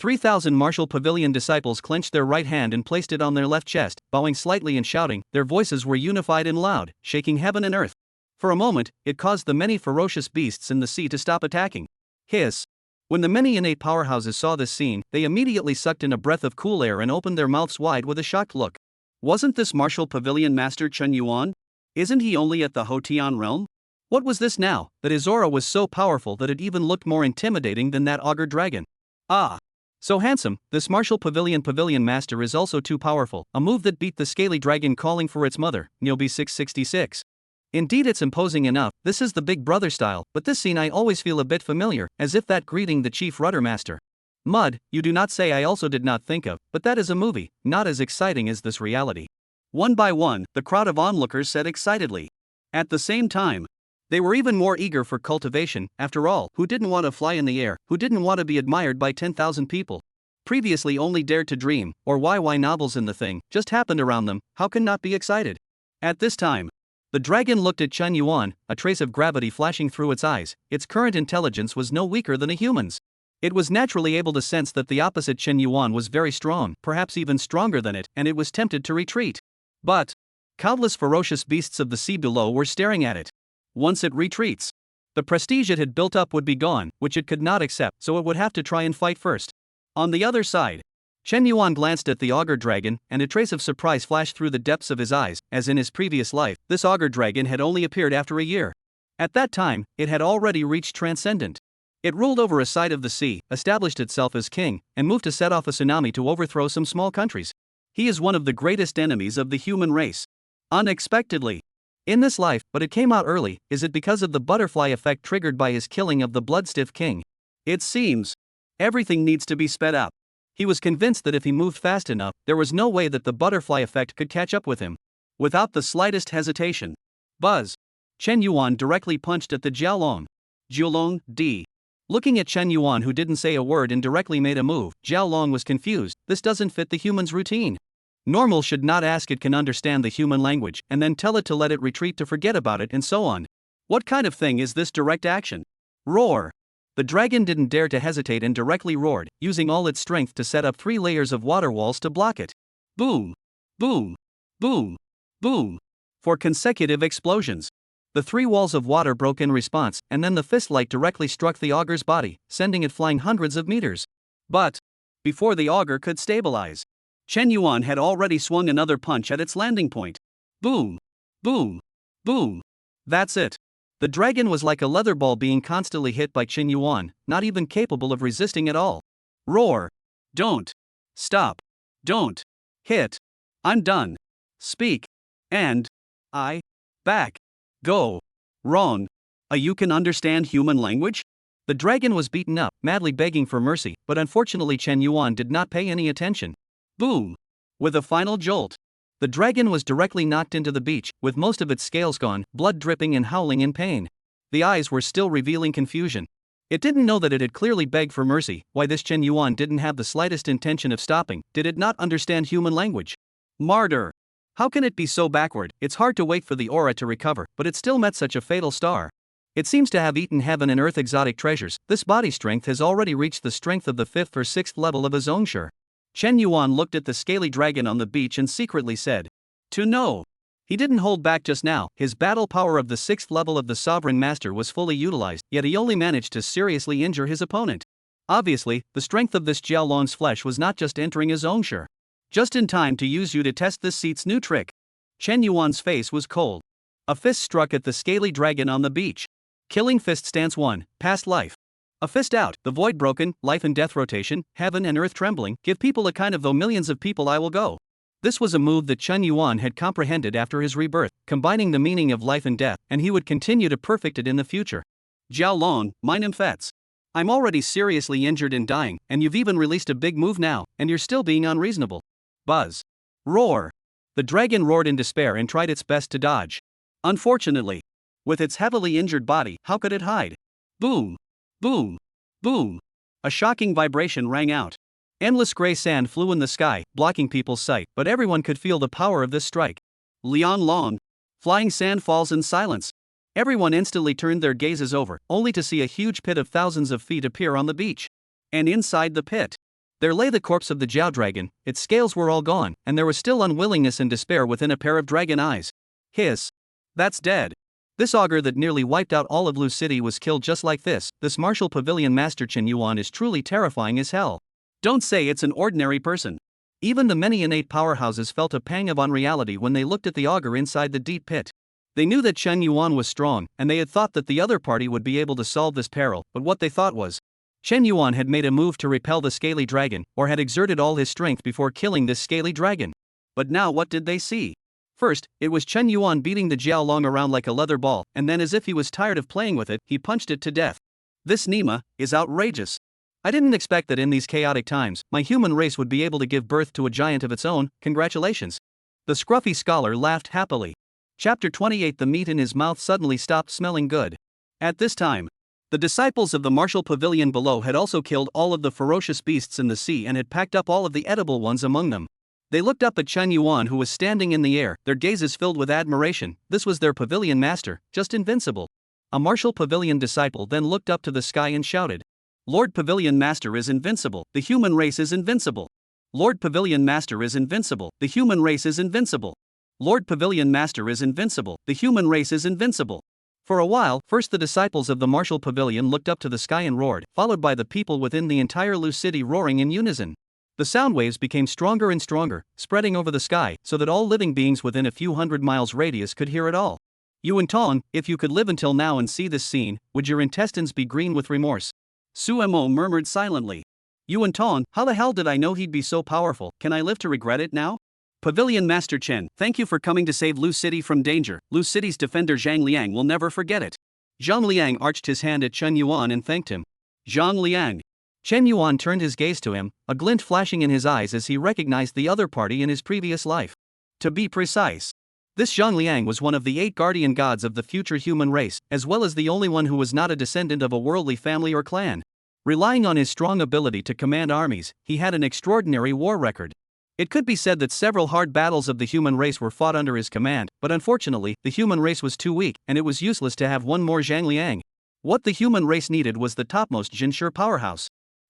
3,000 martial pavilion disciples clenched their right hand and placed it on their left chest, bowing slightly and shouting. Their voices were unified and loud, shaking heaven and earth. For a moment, it caused the many ferocious beasts in the sea to stop attacking. Hiss. When the many innate powerhouses saw this scene, they immediately sucked in a breath of cool air and opened their mouths wide with a shocked look. Wasn't this martial pavilion master Chen Yuan? Isn't he only at the Hotian realm? What was this now, that his aura was so powerful that it even looked more intimidating than that auger dragon? Ah! So handsome, this martial pavilion master is also too powerful, a move that beat the scaly dragon calling for its mother, Nyobi 666. Indeed, it's imposing enough. This is the big brother style, but this scene I always feel a bit familiar, as if that greeting the chief rudder master. Mud, you do not say I also did not think of, but that is a movie, not as exciting as this reality. One by one, the crowd of onlookers said excitedly. At the same time, they were even more eager for cultivation. After all, who didn't want to fly in the air, who didn't want to be admired by 10,000 people? Previously only dared to dream, or why novels in the thing, just happened around them, how can not be excited? At this time, the dragon looked at Chen Yuan, a trace of gravity flashing through its eyes. Its current intelligence was no weaker than a human's. It was naturally able to sense that the opposite Chen Yuan was very strong, perhaps even stronger than it, and it was tempted to retreat. But countless ferocious beasts of the sea below were staring at it. Once it retreats, the prestige it had built up would be gone, which it could not accept, so it would have to try and fight first. On the other side, Chen Yuan glanced at the auger dragon, and a trace of surprise flashed through the depths of his eyes. As in his previous life, this auger dragon had only appeared after a year. At that time, it had already reached transcendent. It ruled over a side of the sea, established itself as king, and moved to set off a tsunami to overthrow some small countries. He is one of the greatest enemies of the human race. Unexpectedly. In this life, but it came out early. Is it because of the butterfly effect triggered by his killing of the bloodstiff king? It seems everything needs to be sped up. He was convinced that if he moved fast enough, there was no way that the butterfly effect could catch up with him. Without the slightest hesitation, buzz! Chen Yuan directly punched at the Jiaolong. Jiaolong, D. Looking at Chen Yuan, who didn't say a word and directly made a move, Jiaolong was confused. This doesn't fit the human's routine. Normal should not ask it can understand the human language, and then tell it to let it retreat to forget about it and so on. What kind of thing is this direct action? Roar! The dragon didn't dare to hesitate and directly roared, using all its strength to set up 3 layers of water walls to block it. Boom! Boom! Boom! Boom! 4 consecutive explosions. The 3 walls of water broke in response, and then the fistlight directly struck the auger's body, sending it flying hundreds of meters. But before the auger could stabilize, Chen Yuan had already swung another punch at its landing point. Boom! Boom! Boom! That's it. The dragon was like a leather ball being constantly hit by Chen Yuan, not even capable of resisting at all. Roar! Don't! Stop! Don't! Hit! I'm done! Speak! And back! Go! Wrong! You can understand human language? The dragon was beaten up, madly begging for mercy, but unfortunately Chen Yuan did not pay any attention. Boom! With a final jolt, the dragon was directly knocked into the beach, with most of its scales gone, blood dripping and howling in pain. The eyes were still revealing confusion. It didn't know that it had clearly begged for mercy. Why this Chen Yuan didn't have the slightest intention of stopping? Did it not understand human language? Martyr! How can it be so backward? It's hard to wait for the aura to recover, but it still met such a fatal star. It seems to have eaten heaven and earth exotic treasures. This body strength has already reached the strength of the 5th or 6th level of his own share. Chen Yuan looked at the scaly dragon on the beach and secretly said, "To know." He didn't hold back just now. His battle power of the 6th level of the Sovereign Master was fully utilized, yet he only managed to seriously injure his opponent. Obviously, the strength of this Jiaolong's flesh was not just entering his own share. Just in time to use you to test this seat's new trick. Chen Yuan's face was cold. A fist struck at the scaly dragon on the beach. Killing fist stance 1, past life. A fist out, the void broken, life and death rotation, heaven and earth trembling, give people a kind of though millions of people I will go. This was a move that Chen Yuan had comprehended after his rebirth, combining the meaning of life and death, and he would continue to perfect it in the future. Jiaolong, mine infets. I'm already seriously injured and dying, and you've even released a big move now, and you're still being unreasonable. Buzz. Roar. The dragon roared in despair and tried its best to dodge. Unfortunately, with its heavily injured body, how could it hide? Boom. Boom! Boom! A shocking vibration rang out. Endless gray sand flew in the sky, blocking people's sight, but everyone could feel the power of this strike. Lian Long. Flying sand falls in silence. Everyone instantly turned their gazes over, only to see a huge pit of thousands of feet appear on the beach. And inside the pit, There lay the corpse of the Jiao dragon, its scales were all gone, and there was still unwillingness and despair within a pair of dragon eyes. Hiss. That's dead. This augur that nearly wiped out all of Lu City was killed just like this. This martial pavilion master Chen Yuan is truly terrifying as hell. Don't say it's an ordinary person. Even the many innate powerhouses felt a pang of unreality when they looked at the augur inside the deep pit. They knew that Chen Yuan was strong, and they had thought that the other party would be able to solve this peril, but what they thought was, Chen Yuan had made a move to repel the scaly dragon, or had exerted all his strength before killing this scaly dragon. But now what did they see? First, it was Chen Yuan beating the Jiao Long around like a leather ball, and then as if he was tired of playing with it, he punched it to death. This Nima is outrageous. I didn't expect that in these chaotic times, my human race would be able to give birth to a giant of its own. Congratulations. The scruffy scholar laughed happily. Chapter 28. The meat in his mouth suddenly stopped smelling good. At this time, the disciples of the martial pavilion below had also killed all of the ferocious beasts in the sea and had packed up all of the edible ones among them. They looked up at Chen Yuan, who was standing in the air, their gazes filled with admiration. This was their pavilion master, just invincible. A martial pavilion disciple then looked up to the sky and shouted, Lord Pavilion Master is invincible, the human race is invincible. Lord Pavilion Master is invincible, the human race is invincible. Lord Pavilion Master is invincible, the human race is invincible. For a while, first the disciples of the martial pavilion looked up to the sky and roared, followed by the people within the entire Lu City roaring in unison. The sound waves became stronger and stronger, spreading over the sky, so that all living beings within a few hundred miles radius could hear it all. Yuan Tong, if you could live until now and see this scene, would your intestines be green with remorse? Su Mo murmured silently. Yuan Tong, how the hell did I know he'd be so powerful? Can I live to regret it now? Pavilion Master Chen, thank you for coming to save Lu City from danger. Lu City's defender Zhang Liang will never forget it. Zhang Liang arched his hand at Chen Yuan and thanked him. Zhang Liang. Chen Yuan turned his gaze to him, a glint flashing in his eyes as he recognized the other party in his previous life. To be precise, this Zhang Liang was one of the 8 guardian gods of the future human race, as well as the only one who was not a descendant of a worldly family or clan. Relying on his strong ability to command armies, he had an extraordinary war record. It could be said that several hard battles of the human race were fought under his command, but unfortunately, the human race was too weak, and it was useless to have one more Zhang Liang. What the human race needed was the topmost Jinshi powerhouse.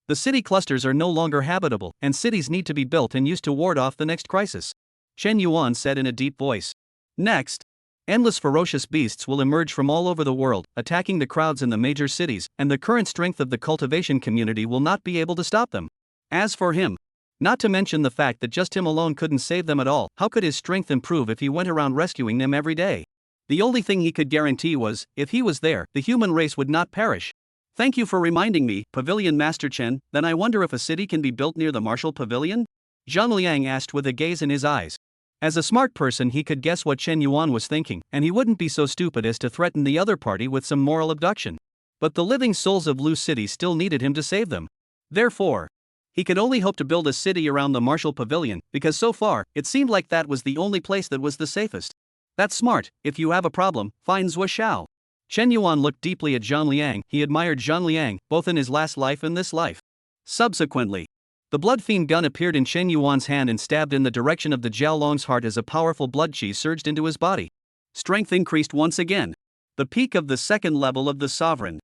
The city clusters are no longer habitable, and cities need to be built and used to ward off the next crisis. Chen Yuan said in a deep voice. Next, endless ferocious beasts will emerge from all over the world, attacking the crowds in the major cities, and the current strength of the cultivation community will not be able to stop them. As for him, not to mention the fact that just him alone couldn't save them at all, how could his strength improve if he went around rescuing them every day? The only thing he could guarantee was, if he was there, the human race would not perish. Thank you for reminding me, Pavilion Master Chen. Then I wonder if a city can be built near the martial pavilion? Zhang Liang asked with a gaze in his eyes. As a smart person, he could guess what Chen Yuan was thinking, and he wouldn't be so stupid as to threaten the other party with some moral abduction. But the living souls of Lu City still needed him to save them. Therefore, he could only hope to build a city around the martial pavilion, because so far, it seemed like that was the only place that was the safest. That's smart. If you have a problem, find Zhua Xiao. Chen Yuan looked deeply at Zhang Liang. He admired Zhang Liang, both in his last life and this life. Subsequently, the blood fiend gun appeared in Chen Yuan's hand and stabbed in the direction of the Jiao Long's heart as a powerful blood chi surged into his body. Strength increased once again. The peak of the 2nd level of the sovereign.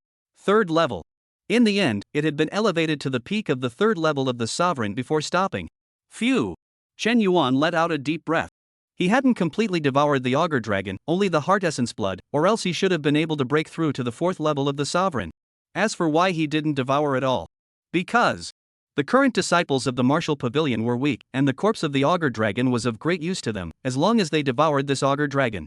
3rd level. In the end, it had been elevated to the peak of the 3rd level of the sovereign before stopping. Phew! Chen Yuan let out a deep breath. He hadn't completely devoured the augur dragon, only the heart essence blood, or else he should have been able to break through to the 4th level of the sovereign. As for why he didn't devour it all. Because the current disciples of the martial pavilion were weak, and the corpse of the augur dragon was of great use to them, as long as they devoured this augur dragon.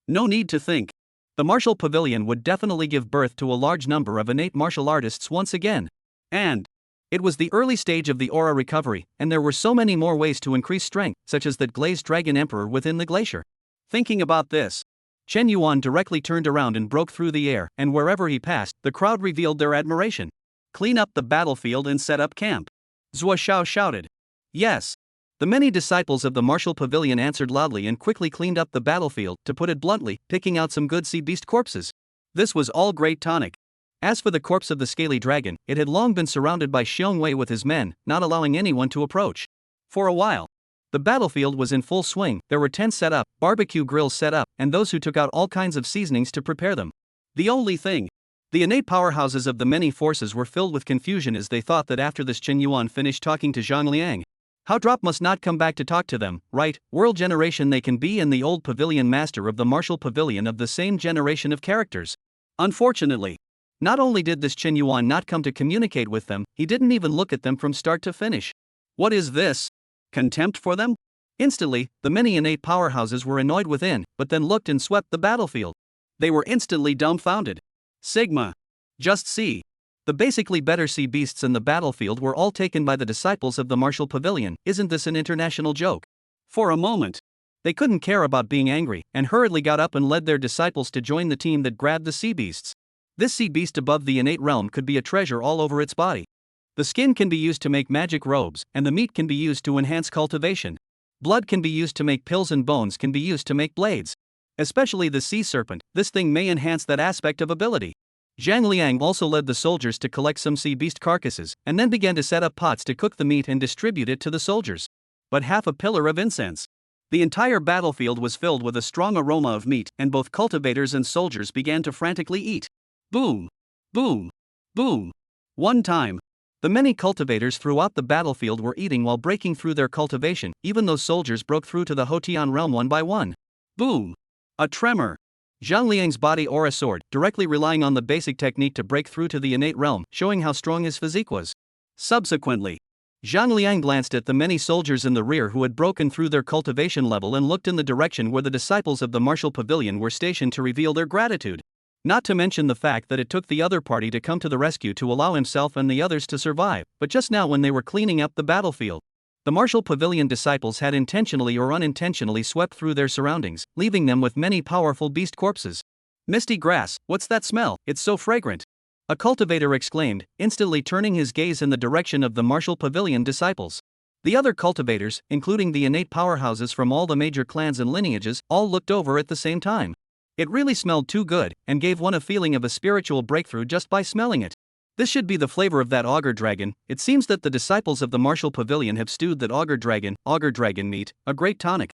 No need to think. The martial pavilion would definitely give birth to a large number of innate martial artists once again. And it was the early stage of the aura recovery, and there were so many more ways to increase strength, such as that glazed dragon emperor within the glacier. Thinking about this, Chen Yuan directly turned around and broke through the air, and wherever he passed, the crowd revealed their admiration. Clean up the battlefield and set up camp. Zhua Xiao shouted. Yes. The many disciples of the martial pavilion answered loudly and quickly cleaned up the battlefield, to put it bluntly, picking out some good sea beast corpses. This was all great tonic. As for the corpse of the scaly dragon, it had long been surrounded by Xiong Wei with his men, not allowing anyone to approach. For a while, the battlefield was in full swing. There were tents set up, barbecue grills set up, and those who took out all kinds of seasonings to prepare them. The only thing The innate powerhouses of the many forces were filled with confusion as they thought that after this Chen Yuan finished talking to Zhang Liang, how Drop must not come back to talk to them, right? World generation they can be and the old Pavilion master of the martial pavilion of the same generation of characters. Unfortunately, not only did this Chen Yuan not come to communicate with them, he didn't even look at them from start to finish. What is this? Contempt for them? Instantly, the many innate powerhouses were annoyed within, but then looked and swept the battlefield. They were instantly dumbfounded. Sigma. Just see. The basically better sea beasts in the battlefield were all taken by the disciples of the martial pavilion. Isn't this an international joke? For a moment, they couldn't care about being angry, and hurriedly got up and led their disciples to join the team that grabbed the sea beasts. This sea beast above the innate realm could be a treasure all over its body. The skin can be used to make magic robes, and the meat can be used to enhance cultivation. Blood can be used to make pills and bones can be used to make blades. Especially the sea serpent, this thing may enhance that aspect of ability. Zhang Liang also led the soldiers to collect some sea beast carcasses, and then began to set up pots to cook the meat and distribute it to the soldiers. But half a pillar of incense. The entire battlefield was filled with a strong aroma of meat, and both cultivators and soldiers began to frantically eat. Boom! Boom! Boom! One time, the many cultivators throughout the battlefield were eating while breaking through their cultivation, even though soldiers broke through to the Hotian realm one by one. Boom! A tremor. Zhang Liang's body aura soared, directly relying on the basic technique to break through to the innate realm, showing how strong his physique was. Subsequently, Zhang Liang glanced at the many soldiers in the rear who had broken through their cultivation level and looked in the direction where the disciples of the martial pavilion were stationed to reveal their gratitude. Not to mention the fact that it took the other party to come to the rescue to allow himself and the others to survive, but just now when they were cleaning up the battlefield, the martial pavilion disciples had intentionally or unintentionally swept through their surroundings, leaving them with many powerful beast corpses. Misty grass, what's that smell? It's so fragrant. A cultivator exclaimed, instantly turning his gaze in the direction of the martial pavilion disciples. The other cultivators, including the innate powerhouses from all the major clans and lineages, all looked over at the same time. It really smelled too good, and gave one a feeling of a spiritual breakthrough just by smelling it. This should be the flavor of that auger dragon. It seems that the disciples of the martial pavilion have stewed that auger dragon meat, a great tonic.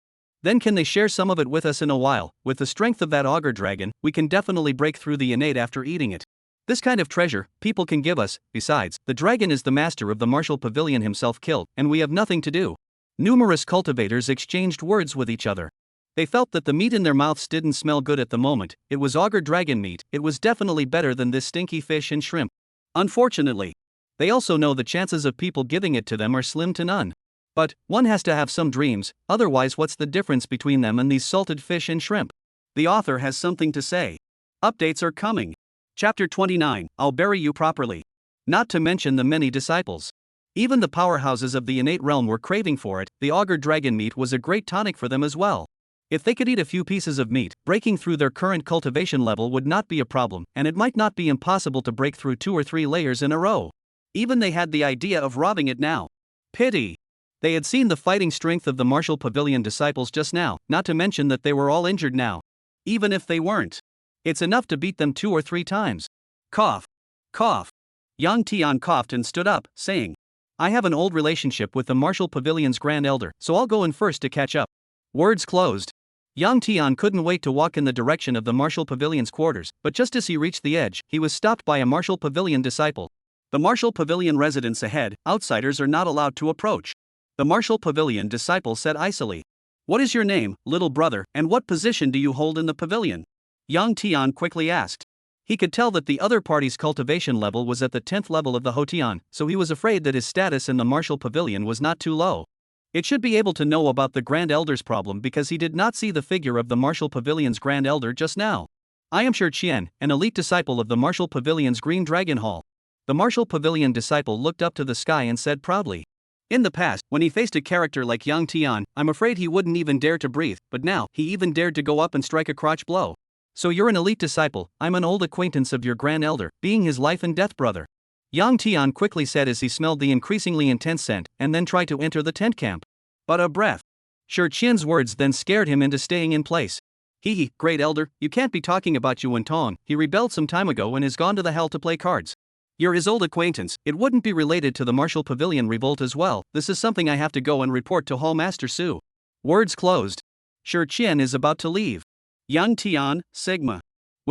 Then can they share some of it with us in a while? With the strength of that auger dragon, we can definitely break through the innate after eating it. This kind of treasure, people can give us. Besides, the dragon is the master of the martial pavilion himself killed, and we have nothing to do. Numerous cultivators exchanged words with each other. They felt that the meat in their mouths didn't smell good at the moment. It was auger dragon meat. It was definitely better than this stinky fish and shrimp. Unfortunately, they also know the chances of people giving it to them are slim to none. But one has to have some dreams, otherwise what's the difference between them and these salted fish and shrimp? The author has something to say. Updates are coming. Chapter 29, I'll bury you properly. Not to mention the many disciples. Even the powerhouses of the innate realm were craving for it. The auger dragon meat was a great tonic for them as well. If they could eat a few pieces of meat, breaking through their current cultivation level would not be a problem, and it might not be impossible to break through 2 or 3 layers in a row. Even they had the idea of robbing it now. Pity. They had seen the fighting strength of the martial pavilion disciples just now, not to mention that they were all injured now. Even if they weren't, it's enough to beat them 2 or 3 times. Cough. Cough. Yang Tian coughed and stood up, saying, I have an old relationship with the martial pavilion's grand elder, so I'll go in first to catch up. Words closed. Yang Tian couldn't wait to walk in the direction of the martial pavilion's quarters, but just as he reached the edge, he was stopped by a martial pavilion disciple. The martial pavilion residence ahead, outsiders are not allowed to approach. The martial pavilion disciple said icily. What is your name, little brother, and what position do you hold in the pavilion? Yang Tian quickly asked. He could tell that the other party's cultivation level was at the 10th level of the Hotian, so he was afraid that his status in the martial pavilion was not too low. It should be able to know about the Grand Elder's problem because he did not see the figure of the martial pavilion's Grand Elder just now. I am Shi Qian, an elite disciple of the martial pavilion's Green Dragon Hall. The martial pavilion disciple looked up to the sky and said proudly. In the past, when he faced a character like Yang Tian, I'm afraid he wouldn't even dare to breathe, but now, he even dared to go up and strike a crotch blow. So you're an elite disciple. I'm an old acquaintance of your Grand Elder, being his life and death brother. Yang Tian quickly said as he smelled the increasingly intense scent, and then tried to enter the tent camp. But a breath. Shi Qian's words then scared him into staying in place. Hee, Great Elder, you can't be talking about Yuan Tong. He rebelled some time ago and has gone to the hell to play cards. You're his old acquaintance. It wouldn't be related to the martial pavilion revolt as well. This is something I have to go and report to Hall Master Su. Words closed. Shi Qian is about to leave. Yang Tian, Sigma.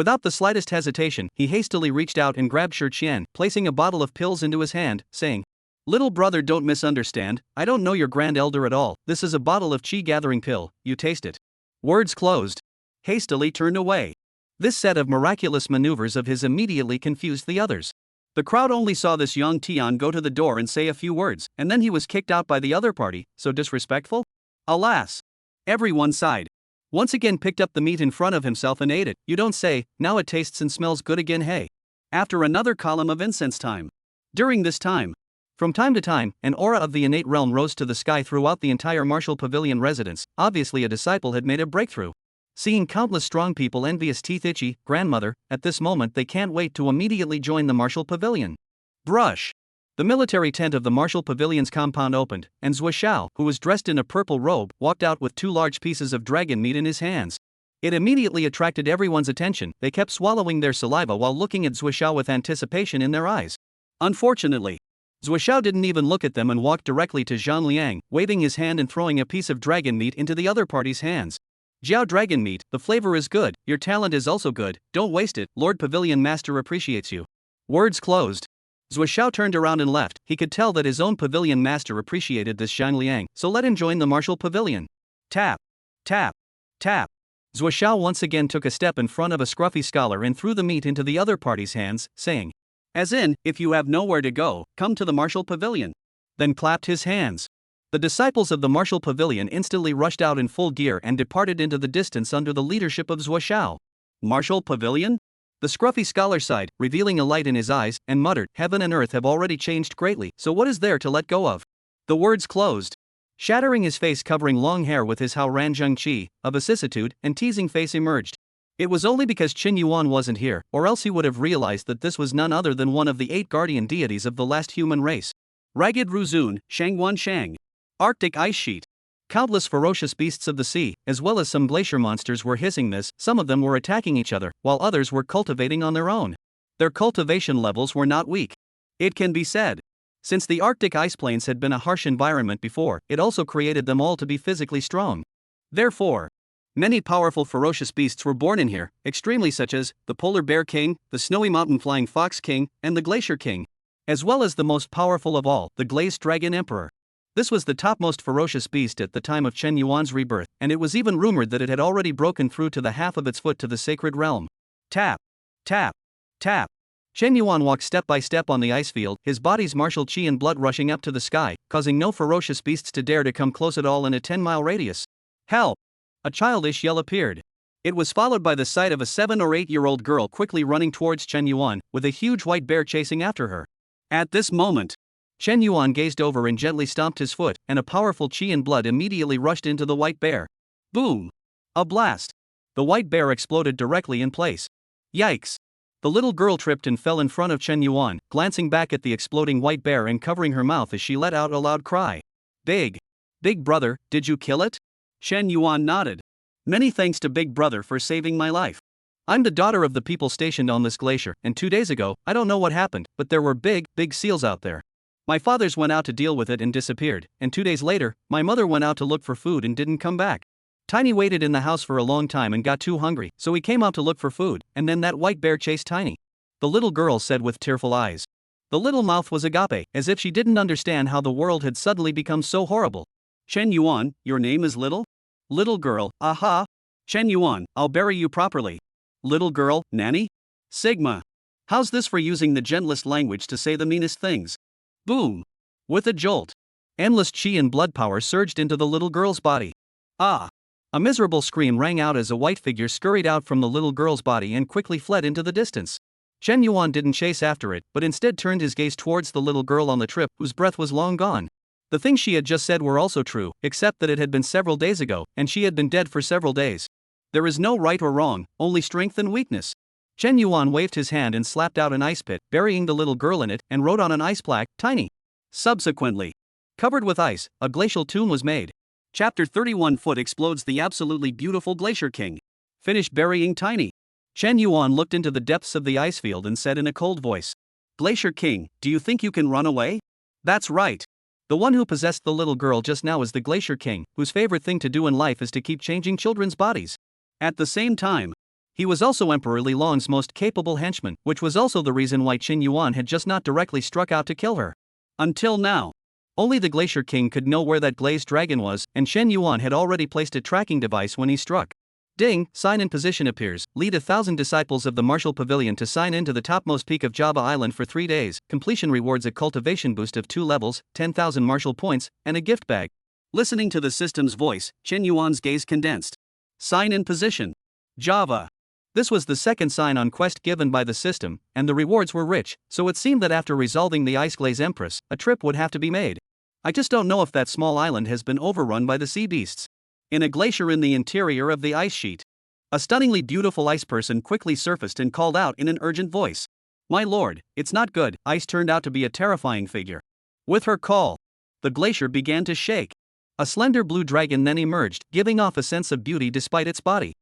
Without the slightest hesitation, he hastily reached out and grabbed Shi Qian, placing a bottle of pills into his hand, saying, "Little brother, don't misunderstand, I don't know your grand elder at all, this is a bottle of chi gathering pill, you taste it." Words closed. Hastily turned away. This set of miraculous maneuvers of his immediately confused the others. The crowd only saw this young Tian go to the door and say a few words, and then he was kicked out by the other party, so disrespectful? Alas! Everyone sighed. Once again picked up the meat in front of himself and ate it. You don't say, now it tastes and smells good again, hey. After another column of incense time. During this time, from time to time, an aura of the innate realm rose to the sky throughout the entire martial pavilion residence. Obviously a disciple had made a breakthrough. Seeing countless strong people envious teeth itchy, grandmother, at this moment they can't wait to immediately join the martial pavilion. Brush. The military tent of the martial pavilion's compound opened, and Zhuo Xiao, who was dressed in a purple robe, walked out with 2 large pieces of dragon meat in his hands. It immediately attracted everyone's attention. They kept swallowing their saliva while looking at Zhuo Xiao with anticipation in their eyes. Unfortunately, Zhuo Xiao didn't even look at them and walked directly to Zhang Liang, waving his hand and throwing a piece of dragon meat into the other party's hands. "Jiao dragon meat, the flavor is good, your talent is also good, don't waste it, Lord Pavilion Master appreciates you." Words closed. Zhuo Xiao turned around and left. He could tell that his own pavilion master appreciated this Zhang Liang, so let him join the martial pavilion. Tap. Tap. Tap. Zhuo Xiao once again took a step in front of a scruffy scholar and threw the meat into the other party's hands, saying, "As in, if you have nowhere to go, come to the martial pavilion." Then clapped his hands. The disciples of the martial pavilion instantly rushed out in full gear and departed into the distance under the leadership of Zhuo Xiao. Martial pavilion? The scruffy scholar sighed, revealing a light in his eyes, and muttered, "Heaven and earth have already changed greatly, so what is there to let go of?" The words closed. Shattering his face covering long hair with his Hao Ran Zheng Qi, a vicissitude and teasing face emerged. It was only because Qin Yuan wasn't here, or else he would have realized that this was none other than one of the 8 guardian deities of the last human race. Ragged Ruzun, Shangguan Shang. Arctic ice sheet. Countless ferocious beasts of the sea, as well as some glacier monsters were hissing this. Some of them were attacking each other, while others were cultivating on their own. Their cultivation levels were not weak. It can be said. Since the Arctic ice plains had been a harsh environment before, it also created them all to be physically strong. Therefore, many powerful ferocious beasts were born in here, extremely such as the Polar Bear King, the Snowy Mountain Flying Fox King, and the Glacier King. As well as the most powerful of all, the Glazed Dragon Emperor. This was the topmost ferocious beast at the time of Chen Yuan's rebirth, and it was even rumored that it had already broken through to the half of its foot to the sacred realm. Tap. Tap. Tap. Chen Yuan walked step by step on the ice field, his body's martial chi and blood rushing up to the sky, causing no ferocious beasts to dare to come close at all in a 10-mile radius. Help! A childish yell appeared. It was followed by the sight of a 7 or 8-year-old girl quickly running towards Chen Yuan, with a huge white bear chasing after her. At this moment, Chen Yuan gazed over and gently stomped his foot, and a powerful chi and blood immediately rushed into the white bear. Boom! A blast! The white bear exploded directly in place. Yikes! The little girl tripped and fell in front of Chen Yuan, glancing back at the exploding white bear and covering her mouth as she let out a loud cry. Big brother, did you kill it? Chen Yuan nodded. Many thanks to Big Brother for saving my life. I'm the daughter of the people stationed on this glacier, and 2 days ago, I don't know what happened, but there were big seals out there. My fathers went out to deal with it and disappeared, and 2 days later, my mother went out to look for food and didn't come back. Tiny waited in the house for a long time and got too hungry, so he came out to look for food, and then that white bear chased Tiny. The little girl said with tearful eyes. The little mouth was agape, as if she didn't understand how the world had suddenly become so horrible. Chen Yuan, your name is Little? Little girl, aha! Chen Yuan, I'll bury you properly. Little girl, nanny? Sigma. How's this for using the gentlest language to say the meanest things? Boom! With a jolt, endless chi and blood power surged into the little girl's body. Ah! A miserable scream rang out as a white figure scurried out from the little girl's body and quickly fled into the distance. Chen Yuan didn't chase after it, but instead turned his gaze towards the little girl on the trip, whose breath was long gone. The things she had just said were also true, except that it had been several days ago, and she had been dead for several days. There is no right or wrong, only strength and weakness. Chen Yuan waved his hand and slapped out an ice pit, burying the little girl in it, and wrote on an ice plaque, Tiny. Subsequently, covered with ice, a glacial tomb was made. Chapter 31 Foot explodes the absolutely beautiful Glacier King. Finish burying Tiny. Chen Yuan looked into the depths of the ice field and said in a cold voice. Glacier King, do you think you can run away? That's right. The one who possessed the little girl just now is the Glacier King, whose favorite thing to do in life is to keep changing children's bodies. At the same time, He was also Emperor Li Long's most capable henchman, which was also the reason why Qin Yuan had just not directly struck out to kill her. Until now. Only the Glacier King could know where that glazed dragon was, and Chen Yuan had already placed a tracking device when he struck. Ding, sign in position appears. Lead 1,000 disciples of the martial pavilion to sign in to the topmost peak of Java Island for 3 days. Completion rewards a cultivation boost of 2 levels, 10,000 martial points, and a gift bag. Listening to the system's voice, Chen Yuan's gaze condensed. Sign in position. Java. This was the second sign-on quest given by the system, and the rewards were rich, so it seemed that after resolving the Ice Glaze Empress, a trip would have to be made. I just don't know if that small island has been overrun by the sea beasts. In a glacier in the interior of the ice sheet, a stunningly beautiful ice person quickly surfaced and called out in an urgent voice. My lord, it's not good. Ice turned out to be a terrifying figure. With her call, the glacier began to shake. A slender blue dragon then emerged, giving off a sense of beauty despite its body.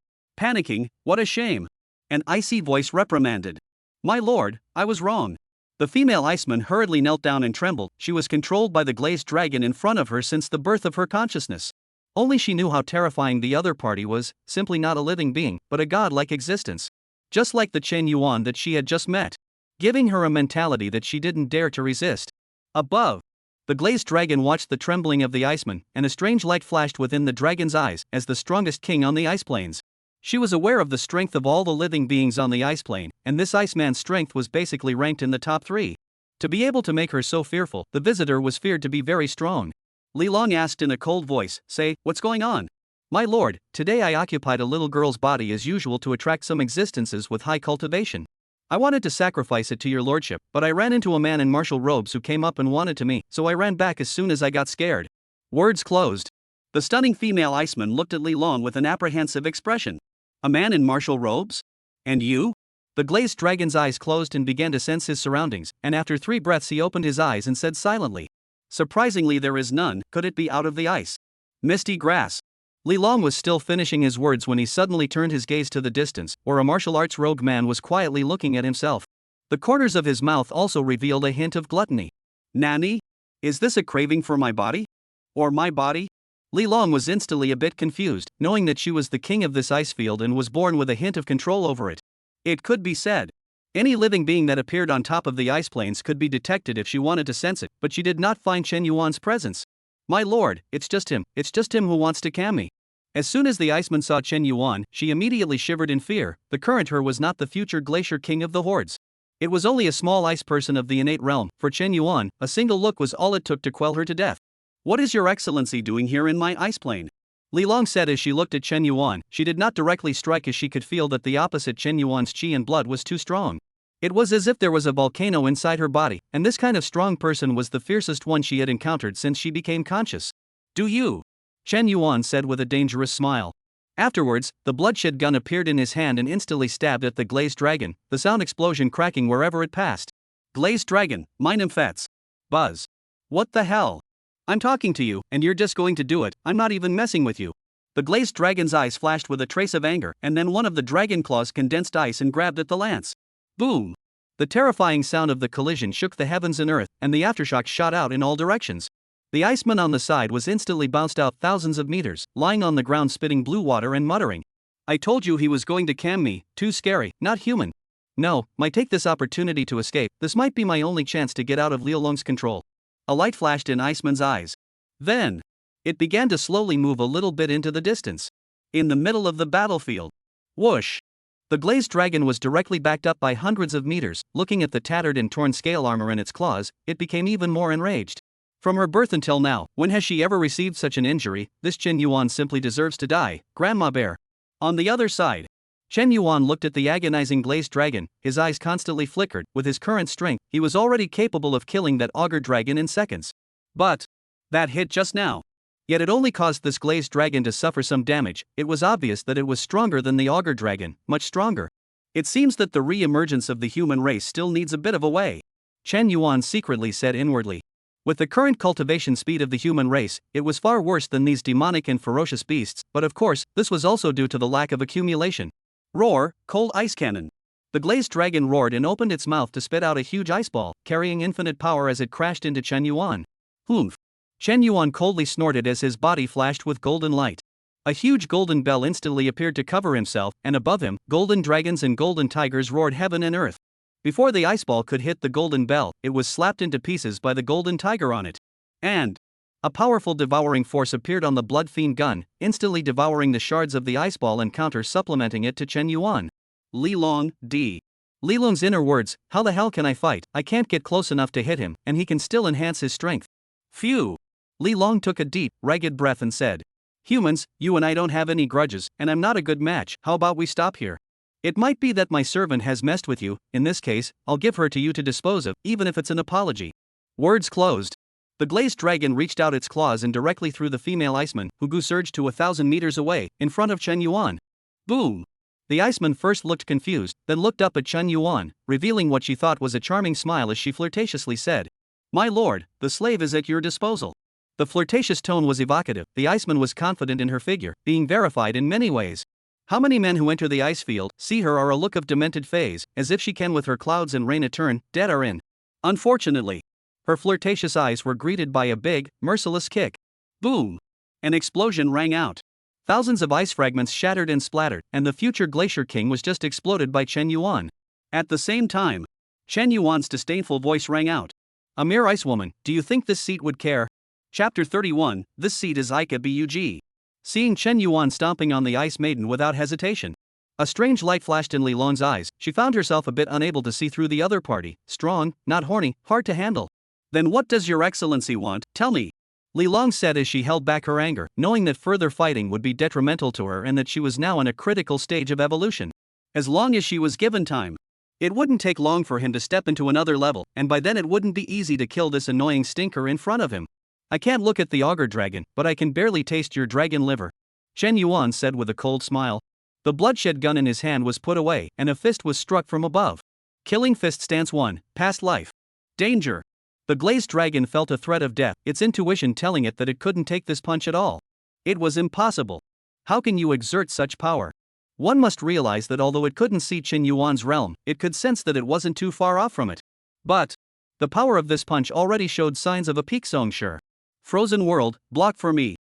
Panicking, what a shame. An icy voice reprimanded. My lord, I was wrong. The female iceman hurriedly knelt down and trembled. She was controlled by the glazed dragon in front of her since the birth of her consciousness. Only she knew how terrifying the other party was, simply not a living being, but a godlike existence. Just like the Chen Yuan that she had just met. Giving her a mentality that she didn't dare to resist. Above, the glazed dragon watched the trembling of the iceman, and a strange light flashed within the dragon's eyes, as the strongest king on the ice plains. She was aware of the strength of all the living beings on the ice plane, and this Iceman's strength was basically ranked in the top 3. To be able to make her so fearful, the visitor was feared to be very strong. Li Long asked in a cold voice, say, what's going on? My lord, today I occupied a little girl's body as usual to attract some existences with high cultivation. I wanted to sacrifice it to your lordship, but I ran into a man in martial robes who came up and wanted to me, so I ran back as soon as I got scared. Words closed. The stunning female iceman looked at Li Long with an apprehensive expression. A man in martial robes? And you? The glazed dragon's eyes closed and began to sense his surroundings, and after 3 breaths he opened his eyes and said silently. Surprisingly there is none. Could it be out of the ice? Misty grass. Li Long was still finishing his words when he suddenly turned his gaze to the distance, where a martial arts rogue man was quietly looking at himself. The corners of his mouth also revealed a hint of gluttony. Nani? Is this a craving for my body? Or my body? Li Long was instantly a bit confused, knowing that she was the king of this ice field and was born with a hint of control over it. It could be said. Any living being that appeared on top of the ice plains could be detected if she wanted to sense it, but she did not find Chen Yuan's presence. My lord, it's just him who wants to cam me. As soon as the iceman saw Chen Yuan, she immediately shivered in fear. The current her was not the future glacier king of the hordes. It was only a small ice person of the innate realm. For Chen Yuan, a single look was all it took to quell her to death. What is your excellency doing here in my ice plane? Li Long said as she looked at Chen Yuan. She did not directly strike as she could feel that the opposite Chen Yuan's qi and blood was too strong. It was as if there was a volcano inside her body, and this kind of strong person was the fiercest one she had encountered since she became conscious. Do you? Chen Yuan said with a dangerous smile. Afterwards, the bloodshed gun appeared in his hand and instantly stabbed at the glazed dragon, the sound explosion cracking wherever it passed. Glazed dragon, mine emphats. Buzz. What the hell? I'm talking to you, and you're just going to do it. I'm not even messing with you. The glazed dragon's eyes flashed with a trace of anger, and then one of the dragon claws condensed ice and grabbed at the lance. Boom! The terrifying sound of the collision shook the heavens and earth, and the aftershock shot out in all directions. The iceman on the side was instantly bounced out thousands of meters, lying on the ground spitting blue water and muttering. I told you he was going to cam me. Too scary, not human. No, might take this opportunity to escape. This might be my only chance to get out of Liulong's control. A light flashed in Iceman's eyes. Then, it began to slowly move a little bit into the distance. In the middle of the battlefield. Whoosh! The glazed dragon was directly backed up by hundreds of meters. Looking at the tattered and torn scale armor in its claws, it became even more enraged. From her birth until now, when has she ever received such an injury? This Chen Yuan simply deserves to die, Grandma Bear. On the other side, Chen Yuan looked at the agonizing glazed dragon. His eyes constantly flickered. With his current strength, he was already capable of killing that auger dragon in seconds. But that hit just now. Yet it only caused this glazed dragon to suffer some damage. It was obvious that it was stronger than the auger dragon, much stronger. It seems that the re-emergence of the human race still needs a bit of a way. Chen Yuan secretly said inwardly. With the current cultivation speed of the human race, it was far worse than these demonic and ferocious beasts, but of course, this was also due to the lack of accumulation. Roar, cold ice cannon. The glazed dragon roared and opened its mouth to spit out a huge ice ball, carrying infinite power as it crashed into Chen Yuan. Humph. Chen Yuan coldly snorted as his body flashed with golden light. A huge golden bell instantly appeared to cover himself, and above him, golden dragons and golden tigers roared heaven and earth. Before the ice ball could hit the golden bell, it was slapped into pieces by the golden tiger on it. And a powerful devouring force appeared on the blood fiend gun, instantly devouring the shards of the ice ball and counter-supplementing it to Chen Yuan. Li Long, D. Li Long's inner words, how the hell can I fight? I can't get close enough to hit him, and he can still enhance his strength. Phew. Li Long took a deep, ragged breath and said, humans, you and I don't have any grudges, and I'm not a good match, how about we stop here? It might be that my servant has messed with you, in this case, I'll give her to you to dispose of, even if it's an apology. Words closed. The glazed dragon reached out its claws and directly threw the female iceman, who surged to 1,000 meters away, in front of Chen Yuan. Boom! The iceman first looked confused, then looked up at Chen Yuan, revealing what she thought was a charming smile as she flirtatiously said, my lord, the slave is at your disposal. The flirtatious tone was evocative, the iceman was confident in her figure, being verified in many ways. How many men who enter the ice field, see her are a look of demented phase, as if she can with her clouds and rain a turn, dead are in. Unfortunately, her flirtatious eyes were greeted by a big, merciless kick. Boom! An explosion rang out. Thousands of ice fragments shattered and splattered, and the future Glacier King was just exploded by Chen Yuan. At the same time, Chen Yuan's disdainful voice rang out. A mere ice woman, do you think this seat would care? Chapter 31, this seat is Ika Bug. Seeing Chen Yuan stomping on the ice maiden without hesitation. A strange light flashed in Li Long's eyes, she found herself a bit unable to see through the other party, strong, not horny, hard to handle. Then what does your excellency want, tell me? Li Long said as she held back her anger, knowing that further fighting would be detrimental to her and that she was now in a critical stage of evolution. As long as she was given time. It wouldn't take long for him to step into another level, and by then it wouldn't be easy to kill this annoying stinker in front of him. I can't look at the auger dragon, but I can barely taste your dragon liver. Chen Yuan said with a cold smile. The bloodshed gun in his hand was put away, and a fist was struck from above. Killing fist stance 1, past life. Danger. The glazed dragon felt a threat of death, its intuition telling it that it couldn't take this punch at all. It was impossible. How can you exert such power? One must realize that although it couldn't see Chen Yuan's realm, it could sense that it wasn't too far off from it. But the power of this punch already showed signs of a peak sure. Frozen world, block for me.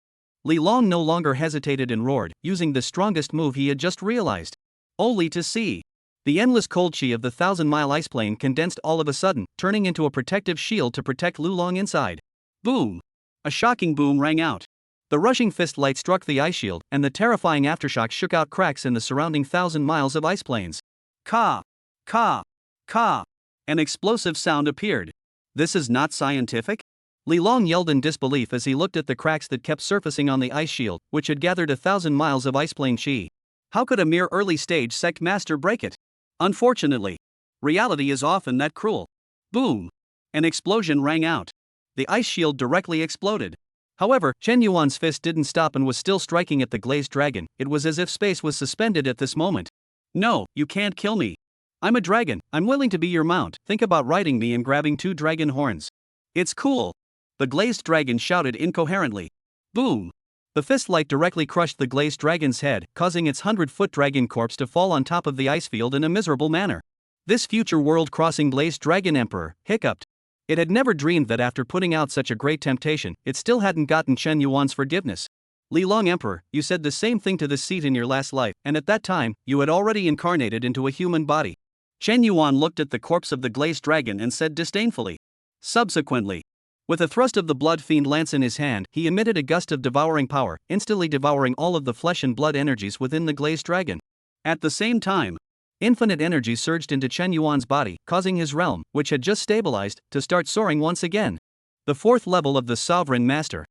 Li Long no longer hesitated and roared, using the strongest move he had just realized. Only to see. The endless cold chi of the 1,000-mile ice plane condensed all of a sudden, turning into a protective shield to protect Lu Long inside. Boom! A shocking boom rang out. The rushing fist light struck the ice shield, and the terrifying aftershock shook out cracks in the surrounding 1,000 miles of ice plains. Ka! Ka! Ka! An explosive sound appeared. This is not scientific? Li Long yelled in disbelief as he looked at the cracks that kept surfacing on the ice shield, which had gathered 1,000 miles of iceplane chi. How could a mere early-stage sect master break it? Unfortunately, reality is often that cruel. Boom! An explosion rang out. The ice shield directly exploded. However, Chen Yuan's fist didn't stop and was still striking at the glazed dragon. It was as if space was suspended at this moment. No, you can't kill me. I'm a dragon, I'm willing to be your mount. Think about riding me and grabbing 2 dragon horns. It's cool. The glazed dragon shouted incoherently. Boom! The fist light directly crushed the glazed dragon's head, causing its 100-foot dragon corpse to fall on top of the ice field in a miserable manner. This future world-crossing glazed dragon emperor hiccuped. It had never dreamed that after putting out such a great temptation, it still hadn't gotten Chen Yuan's forgiveness. Li Long Emperor, you said the same thing to this seat in your last life, and at that time, you had already incarnated into a human body. Chen Yuan looked at the corpse of the glazed dragon and said disdainfully. Subsequently, with a thrust of the blood fiend lance in his hand, he emitted a gust of devouring power, instantly devouring all of the flesh and blood energies within the glazed dragon. At the same time, infinite energy surged into Chen Yuan's body, causing his realm, which had just stabilized, to start soaring once again. The 4th level of the Sovereign Master.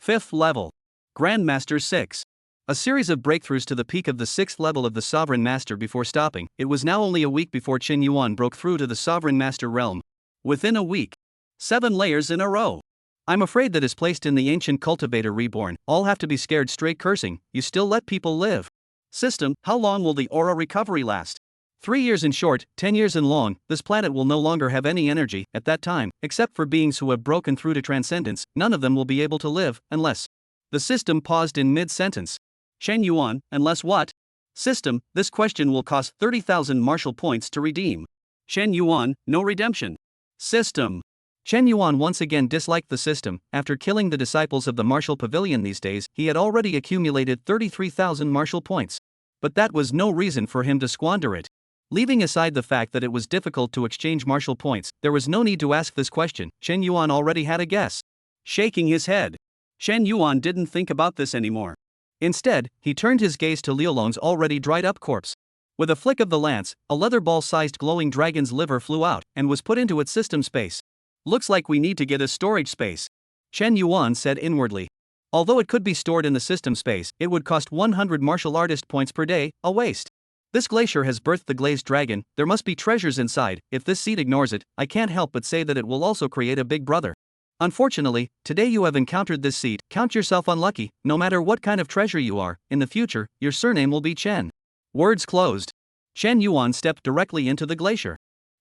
5th level. Grandmaster 6. A series of breakthroughs to the peak of the 6th level of the Sovereign Master before stopping. It was now only a week before Chen Yuan broke through to the Sovereign Master realm. Within a week. 7 layers in a row. I'm afraid that is placed in the ancient cultivator Reborn. All have to be scared straight cursing, you still let people live. System, how long will the aura recovery last? 3 years in short, 10 years in long, this planet will no longer have any energy, at that time, except for beings who have broken through to transcendence, none of them will be able to live, unless. The system paused in mid-sentence. Chen Yuan, unless what? System, this question will cost 30,000 martial points to redeem. Chen Yuan, no redemption. System. Chen Yuan once again disliked the system. After killing the disciples of the martial pavilion these days, he had already accumulated 33,000 martial points. But that was no reason for him to squander it. Leaving aside the fact that it was difficult to exchange martial points, there was no need to ask this question. Chen Yuan already had a guess. Shaking his head, Chen Yuan didn't think about this anymore. Instead, he turned his gaze to Liulong's already dried-up corpse. With a flick of the lance, a leather ball-sized glowing dragon's liver flew out and was put into its system space. Looks like we need to get a storage space, Chen Yuan said inwardly. Although it could be stored in the system space, it would cost 100 martial artist points per day, a waste. This glacier has birthed the glazed dragon, there must be treasures inside. If this seed ignores it, I can't help but say that it will also create a big brother. Unfortunately, today you have encountered this seed. Count yourself unlucky. No matter what kind of treasure you are, in the future, your surname will be Chen. Words closed. Chen Yuan stepped directly into the glacier.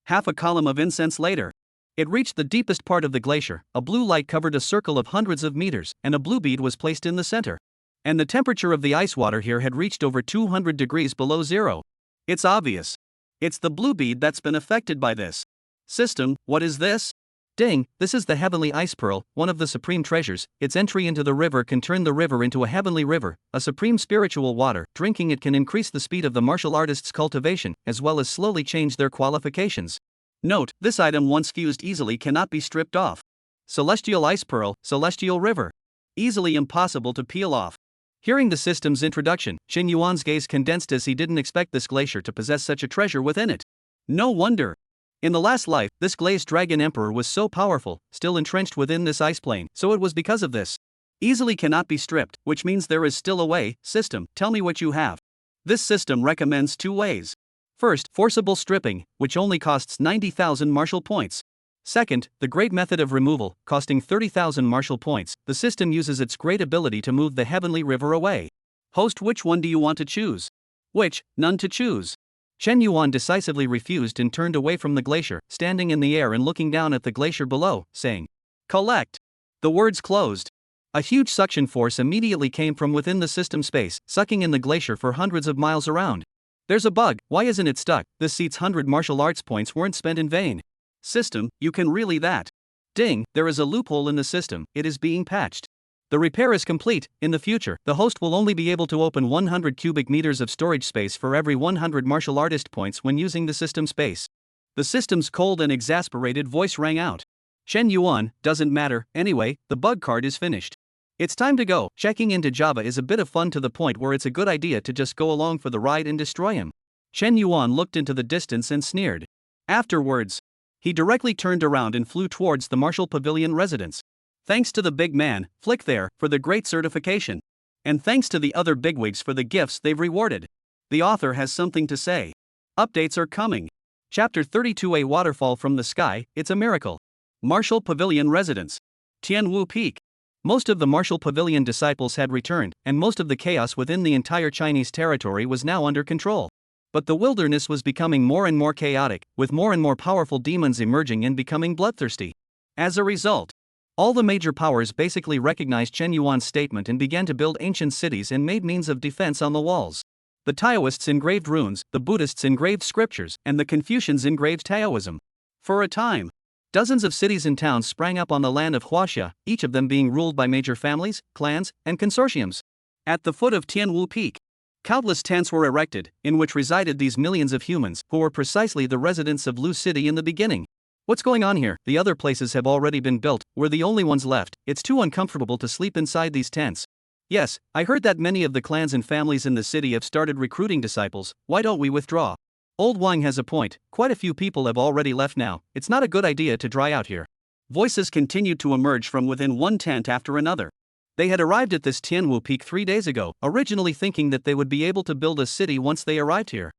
Half a column of incense later, it reached the deepest part of the glacier. A blue light covered a circle of hundreds of meters, and a blue bead was placed in the center. And the temperature of the ice water here had reached over 200 degrees below zero. It's obvious. It's the blue bead that's been affected by this system. What is this? Ding, this is the heavenly ice pearl, one of the supreme treasures. Its entry into the river can turn the river into a heavenly river, a supreme spiritual water. Drinking it can increase the speed of the martial artist's cultivation, as well as slowly change their qualifications. Note, this item once fused easily cannot be stripped off. Celestial ice pearl, celestial river. Easily impossible to peel off. Hearing the system's introduction, Chen Yuan's gaze condensed as he didn't expect this glacier to possess such a treasure within it. No wonder. In the last life, this glazed dragon emperor was so powerful, still entrenched within this ice plane, so it was because of this. Easily cannot be stripped, which means there is still a way. System, tell me what you have. This system recommends 2 ways. First, forcible stripping, which only costs 90,000 martial points. Second, the great method of removal, costing 30,000 martial points. The system uses its great ability to move the heavenly river away. Host, which one do you want to choose? Which? None to choose. Chen Yuan decisively refused and turned away from the glacier, standing in the air and looking down at the glacier below, saying, "Collect." The words closed. A huge suction force immediately came from within the system space, sucking in the glacier for hundreds of miles around. There's a bug, why isn't it stuck? This seat's 100 martial arts points weren't spent in vain. System, you can really that. Ding, there is a loophole in the system, it is being patched. The repair is complete. In the future, the host will only be able to open 100 cubic meters of storage space for every 100 martial artist points when using the system space. The system's cold and exasperated voice rang out. Chen Yuan, doesn't matter, anyway, the bug card is finished. It's time to go. Checking into Java is a bit of fun to the point where it's a good idea to just go along for the ride and destroy him. Chen Yuan looked into the distance and sneered. Afterwards, he directly turned around and flew towards the Martial Pavilion residence. Thanks to the big man, Flick there, for the great certification. And thanks to the other bigwigs for the gifts they've rewarded. The author has something to say. Updates are coming. Chapter 32, A Waterfall from the Sky, It's a Miracle. Martial Pavilion Residence. Tianwu Peak. Most of the Martial Pavilion disciples had returned, and most of the chaos within the entire Chinese territory was now under control. But the wilderness was becoming more and more chaotic, with more and more powerful demons emerging and becoming bloodthirsty. As a result, all the major powers basically recognized Chen Yuan's statement and began to build ancient cities and made means of defense on the walls. The Taoists engraved runes, the Buddhists engraved scriptures, and the Confucians engraved Taoism. For a time, dozens of cities and towns sprang up on the land of Huaxia, each of them being ruled by major families, clans, and consortiums. At the foot of Tianwu Peak, countless tents were erected, in which resided these millions of humans, who were precisely the residents of Lu City in the beginning. What's going on here? The other places have already been built, we're the only ones left, it's too uncomfortable to sleep inside these tents. Yes, I heard that many of the clans and families in the city have started recruiting disciples, why don't we withdraw? Old Wang has a point, quite a few people have already left now, it's not a good idea to dry out here. Voices continued to emerge from within one tent after another. They had arrived at this Tianwu Peak 3 days ago, originally thinking that they would be able to build a city once they arrived here.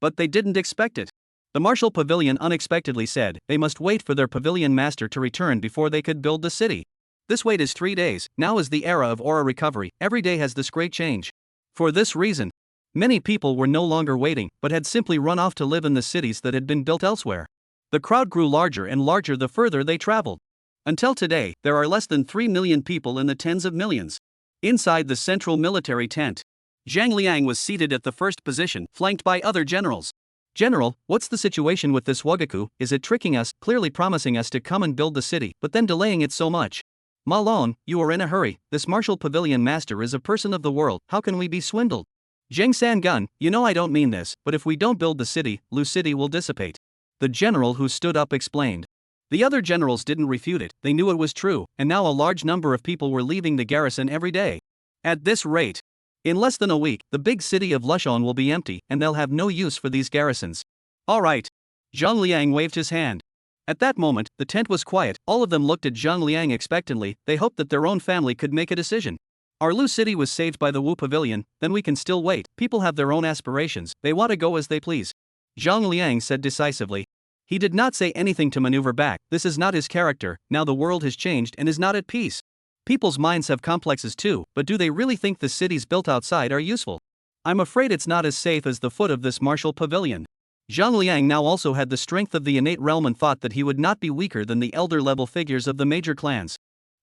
But they didn't expect it. The Martial Pavilion unexpectedly said they must wait for their pavilion master to return before they could build the city. This wait is 3 days, now is the era of aura recovery, every day has this great change. For this reason, many people were no longer waiting, but had simply run off to live in the cities that had been built elsewhere. The crowd grew larger and larger the further they traveled. Until today, there are less than 3 million people in the tens of millions. Inside the central military tent, Zhang Liang was seated at the first position, flanked by other generals. General, what's the situation with this Wagaku? Is it tricking us, clearly promising us to come and build the city, but then delaying it so much? Malone, you are in a hurry. This martial pavilion master is a person of the world. How can we be swindled? Zheng San-gun, you know I don't mean this, but if we don't build the city, Lu City will dissipate. The general who stood up explained. The other generals didn't refute it, they knew it was true, and now a large number of people were leaving the garrison every day. At this rate, in less than a week, the big city of Lushon will be empty, and they'll have no use for these garrisons. All right. Zhang Liang waved his hand. At that moment, the tent was quiet. All of them looked at Zhang Liang expectantly. They hoped that their own family could make a decision. Our Lu City was saved by the Wu Pavilion, then we can still wait. People have their own aspirations, they want to go as they please. Zhang Liang said decisively. He did not say anything to maneuver back. This is not his character. Now the world has changed and is not at peace. People's minds have complexes too, but do they really think the cities built outside are useful? I'm afraid it's not as safe as the foot of this martial pavilion. Zhang Liang now also had the strength of the innate realm and thought that he would not be weaker than the elder-level figures of the major clans.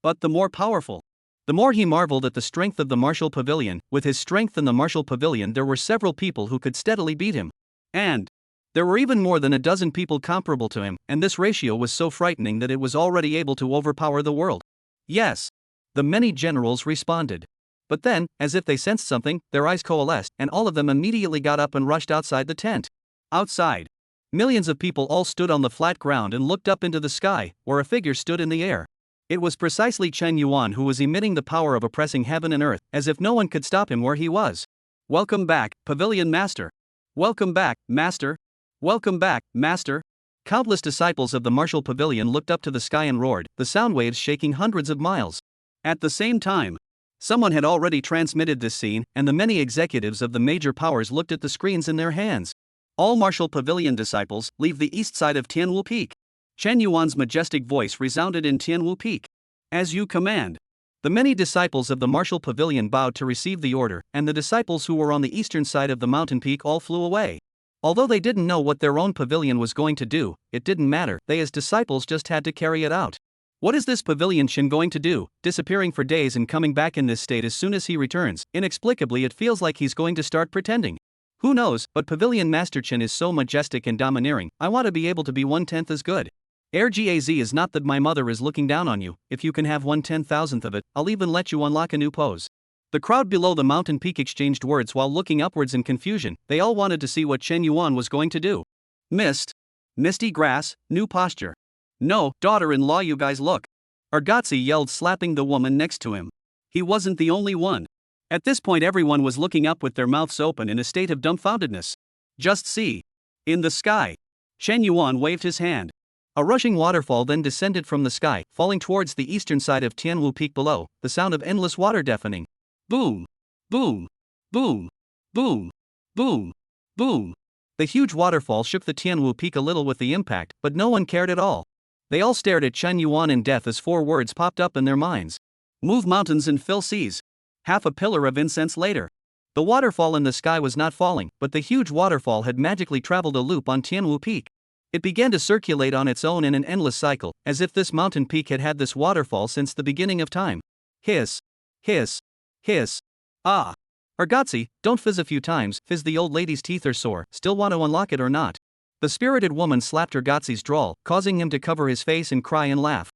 But the more powerful. The more he marveled at the strength of the martial pavilion. With his strength in the martial pavilion there were several people who could steadily beat him. And there were even more than a dozen people comparable to him, and this ratio was so frightening that it was already able to overpower the world. Yes. The many generals responded. But then, as if they sensed something, their eyes coalesced, and all of them immediately got up and rushed outside the tent. Outside, millions of people all stood on the flat ground and looked up into the sky, where a figure stood in the air. It was precisely Chen Yuan who was emitting the power of oppressing heaven and earth, as if no one could stop him where he was. Welcome back, Pavilion Master. Welcome back, Master. Welcome back, Master. Countless disciples of the martial pavilion looked up to the sky and roared, the sound waves shaking hundreds of miles. At the same time, someone had already transmitted this scene, and the many executives of the major powers looked at the screens in their hands. All martial pavilion disciples, leave the east side of Tianwu Peak. Chen Yuan's majestic voice resounded in Tianwu Peak. As you command. The many disciples of the martial pavilion bowed to receive the order, and the disciples who were on the eastern side of the mountain peak all flew away. Although they didn't know what their own pavilion was going to do, it didn't matter, they as disciples just had to carry it out. What is this pavilion Shin going to do, disappearing for days and coming back in this state as soon as he returns? Inexplicably it feels like he's going to start pretending. Who knows, but Pavilion Master Chen is so majestic and domineering, I want to be able to be 1/10 as good. RGAZ is not that my mother is looking down on you, if you can have 1/10,000th of it, I'll even let you unlock a new pose. The crowd below the mountain peak exchanged words while looking upwards in confusion. They all wanted to see what Chen Yuan was going to do. Mist. Misty grass, new posture. No, daughter-in-law, you guys look. Argotzi yelled, slapping the woman next to him. He wasn't the only one. At this point everyone was looking up with their mouths open in a state of dumbfoundedness. Just see. In the sky. Chen Yuan waved his hand. A rushing waterfall then descended from the sky, falling towards the eastern side of Tianwu Peak below, the sound of endless water deafening. Boom! Boom! Boom! Boom! Boom! Boom! The huge waterfall shook the Tianwu Peak a little with the impact, but no one cared at all. They all stared at Chen Yuan in death as 4 words popped up in their minds. Move mountains and fill seas. Half a pillar of incense later. The waterfall in the sky was not falling, but the huge waterfall had magically traveled a loop on Tianwu Peak. It began to circulate on its own in an endless cycle, as if this mountain peak had had this waterfall since the beginning of time. Hiss. Hiss. Hiss. Ah. Argotzi, don't fizz a few times, fizz, the old lady's teeth are sore, still want to unlock it or not? The spirited woman slapped Argotzi's drawl, causing him to cover his face and cry and laugh.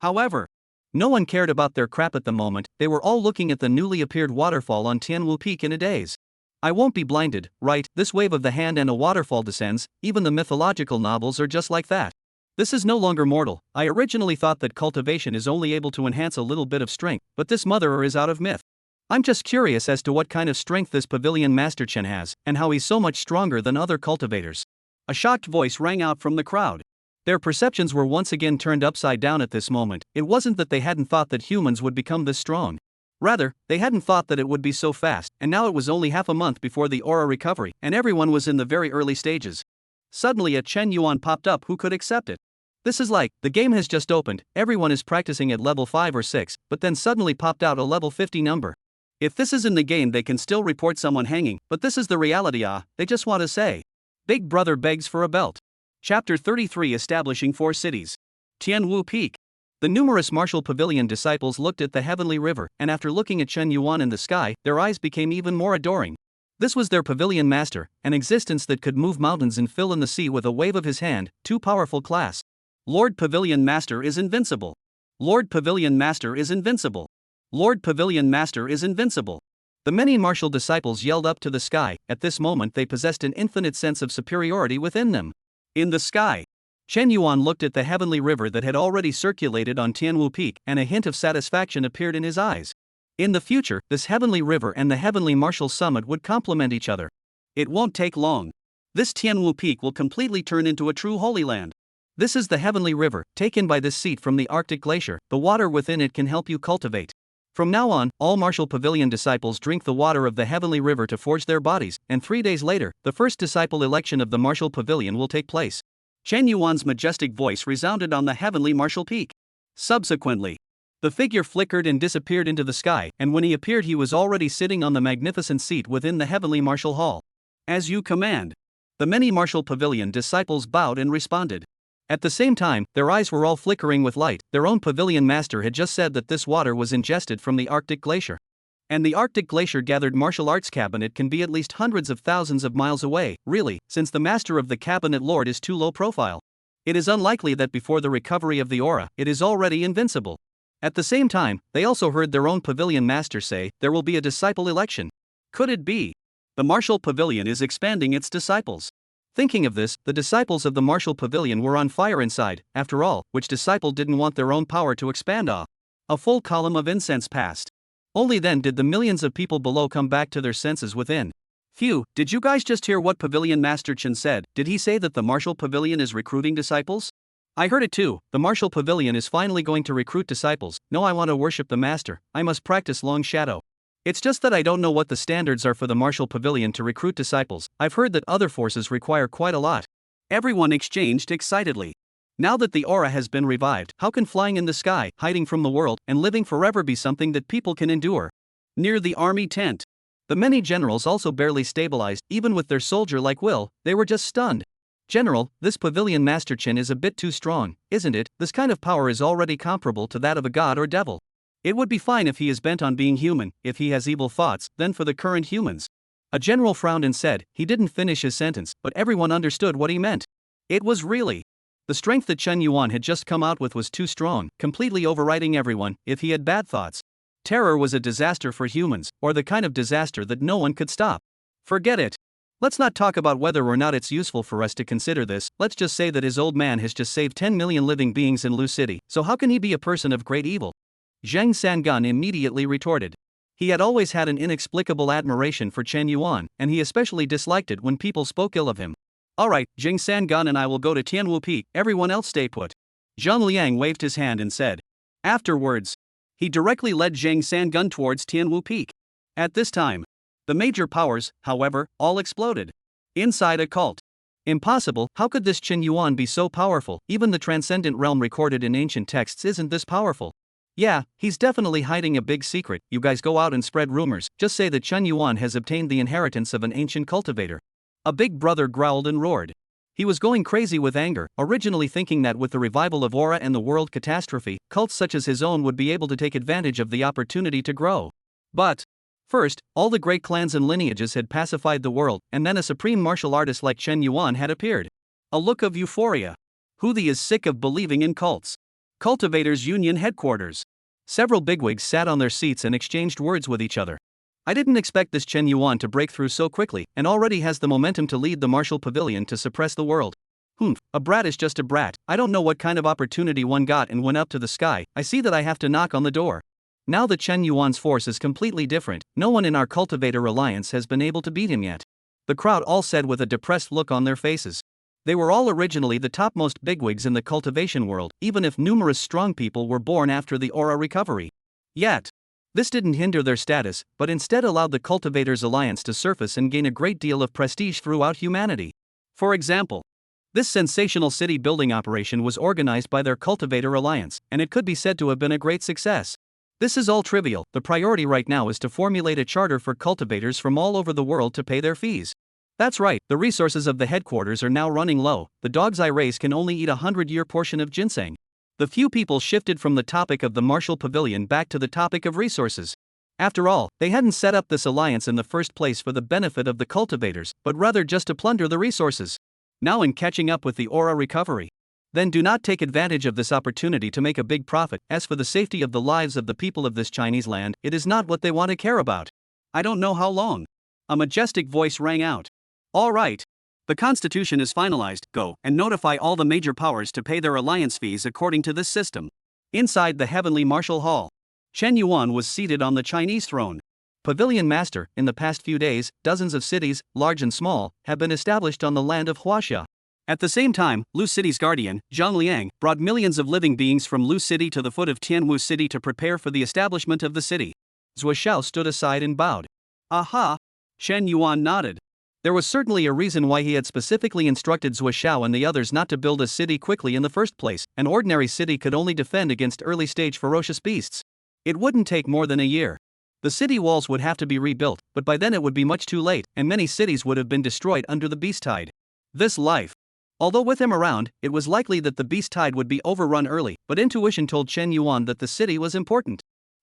However, no one cared about their crap at the moment, they were all looking at the newly appeared waterfall on Tianwu Peak in a daze. I won't be blinded, right? This wave of the hand and a waterfall descends, even the mythological novels are just like that. This is no longer mortal. I originally thought that cultivation is only able to enhance a little bit of strength, but this motherer is out of myth. I'm just curious as to what kind of strength this Pavilion Master Chen has, and how he's so much stronger than other cultivators. A shocked voice rang out from the crowd. Their perceptions were once again turned upside down at this moment. It wasn't that they hadn't thought that humans would become this strong. Rather, they hadn't thought that it would be so fast, and now it was only half a month before the aura recovery, and everyone was in the very early stages. Suddenly a Chen Yuan popped up who could accept it. This is like, the game has just opened, everyone is practicing at level 5 or 6, but then suddenly popped out a level 50 number. If this is in the game they can still report someone hanging, but this is the reality, they just want to say. Big Brother begs for a belt. Chapter 33, Establishing 4 Cities. Tianwu Peak. The numerous martial pavilion disciples looked at the heavenly river, and after looking at Chen Yuan in the sky, their eyes became even more adoring. This was their Pavilion master, an existence that could move mountains and fill in the sea with a wave of his hand, too powerful class. Lord Pavilion Master is invincible. Lord Pavilion Master is invincible. Lord Pavilion Master is invincible. The many martial disciples yelled up to the sky. At this moment they possessed an infinite sense of superiority within them. In the sky, Chen Yuan looked at the heavenly river that had already circulated on Tianwu Peak, and a hint of satisfaction appeared in his eyes. In the future, this heavenly river and the heavenly martial summit would complement each other. It won't take long. This Tianwu Peak will completely turn into a true holy land. This is the heavenly river, taken by this seat from the Arctic glacier. The water within it can help you cultivate. From now on, all martial pavilion disciples drink the water of the heavenly river to forge their bodies, and 3 days later, the first disciple election of the martial pavilion will take place. Chen Yuan's majestic voice resounded on the heavenly martial peak. Subsequently, the figure flickered and disappeared into the sky, and when he appeared he was already sitting on the magnificent seat within the heavenly martial hall. As you command. The many martial pavilion disciples bowed and responded. At the same time, their eyes were all flickering with light. Their own pavilion master had just said that this water was ingested from the Arctic glacier. And the Arctic glacier gathered martial arts cabinet can be at least hundreds of thousands of miles away, really, since the master of the cabinet lord is too low profile. It is unlikely that before the recovery of the aura, it is already invincible. At the same time, they also heard their own pavilion master say, there will be a disciple election. Could it be? The martial pavilion is expanding its disciples. Thinking of this, the disciples of the martial pavilion were on fire inside. After all, which disciple didn't want their own power to expand? A full column of incense passed. Only then did the millions of people below come back to their senses within. Phew, did you guys just hear what Pavilion Master Chen said? Did he say that the martial pavilion is recruiting disciples? I heard it too. The martial pavilion is finally going to recruit disciples. No, I want to worship the master. I must practice long shadow. It's just that I don't know what the standards are for the martial pavilion to recruit disciples. I've heard that other forces require quite a lot. Everyone exchanged excitedly. Now that the aura has been revived, how can flying in the sky, hiding from the world, and living forever be something that people can endure? Near the army tent, the many generals also barely stabilized. Even with their soldier-like will, they were just stunned. General, this Pavilion Master Chen is a bit too strong, isn't it? This kind of power is already comparable to that of a god or devil. It would be fine if he is bent on being human. If he has evil thoughts, then for the current humans. A general frowned and said. He didn't finish his sentence, but everyone understood what he meant. It was really the strength that Chen Yuan had just come out with was too strong, completely overriding everyone. If he had bad thoughts, terror was a disaster for humans, or the kind of disaster that no one could stop. Forget it. Let's not talk about whether or not it's useful for us to consider this. Let's just say that his old man has just saved 10 million living beings in Lu City, so how can he be a person of great evil? Zhang Sangun immediately retorted. He had always had an inexplicable admiration for Chen Yuan, and he especially disliked it when people spoke ill of him. Alright, Zhang Sangun and I will go to Tianwu Peak, everyone else stay put. Zhang Liang waved his hand and said. Afterwards, he directly led Zhang Sangun towards Tianwu Peak. At this time, the major powers, however, all exploded. Inside a cult. Impossible, how could this Chen Yuan be so powerful? Even the transcendent realm recorded in ancient texts isn't this powerful. Yeah, he's definitely hiding a big secret. You guys go out and spread rumors. Just say that Chen Yuan has obtained the inheritance of an ancient cultivator. A big brother growled and roared. He was going crazy with anger, originally thinking that with the revival of aura and the world catastrophe, cults such as his own would be able to take advantage of the opportunity to grow. But first, all the great clans and lineages had pacified the world, and then a supreme martial artist like Chen Yuan had appeared. A look of euphoria. Houthi is sick of believing in cults. Cultivators Union headquarters. Several bigwigs sat on their seats and exchanged words with each other. I didn't expect this Chen Yuan to break through so quickly, and already has the momentum to lead the martial pavilion to suppress the world. A brat is just a brat. I don't know what kind of opportunity one got and went up to the sky. I see that I have to knock on the door. Now that Chen Yuan's force is completely different, no one in our cultivator alliance has been able to beat him yet. The crowd all said with a depressed look on their faces. They were all originally the topmost bigwigs in the cultivation world, even if numerous strong people were born after the aura recovery. Yet, this didn't hinder their status, but instead allowed the Cultivators Alliance to surface and gain a great deal of prestige throughout humanity. For example, this sensational city building operation was organized by their Cultivator Alliance, and it could be said to have been a great success. This is all trivial. The priority right now is to formulate a charter for cultivators from all over the world to pay their fees. That's right, the resources of the headquarters are now running low. The dogs I raise can only eat 100-year portion of ginseng. The few people shifted from the topic of the martial pavilion back to the topic of resources. After all, they hadn't set up this alliance in the first place for the benefit of the cultivators, but rather just to plunder the resources. Now in catching up with the aura recovery. Then do not take advantage of this opportunity to make a big profit. As for the safety of the lives of the people of this Chinese land, it is not what they want to care about. I don't know how long. A majestic voice rang out. All right. The constitution is finalized. Go and notify all the major powers to pay their alliance fees according to this system. Inside the heavenly martial hall, Chen Yuan was seated on the Chinese throne. Pavilion Master, in the past few days, dozens of cities, large and small, have been established on the land of Huaxia. At the same time, Lu City's guardian, Zhang Liang, brought millions of living beings from Lu City to the foot of Tianwu City to prepare for the establishment of the city. Zhuo Xiao stood aside and bowed. Aha! Chen Yuan nodded. There was certainly a reason why he had specifically instructed Zhuo Xiao and the others not to build a city quickly in the first place. An ordinary city could only defend against early-stage ferocious beasts. It wouldn't take more than a year. The city walls would have to be rebuilt, but by then it would be much too late, and many cities would have been destroyed under the beast tide. This life. Although with him around, it was likely that the beast tide would be overrun early, but intuition told Chen Yuan that the city was important.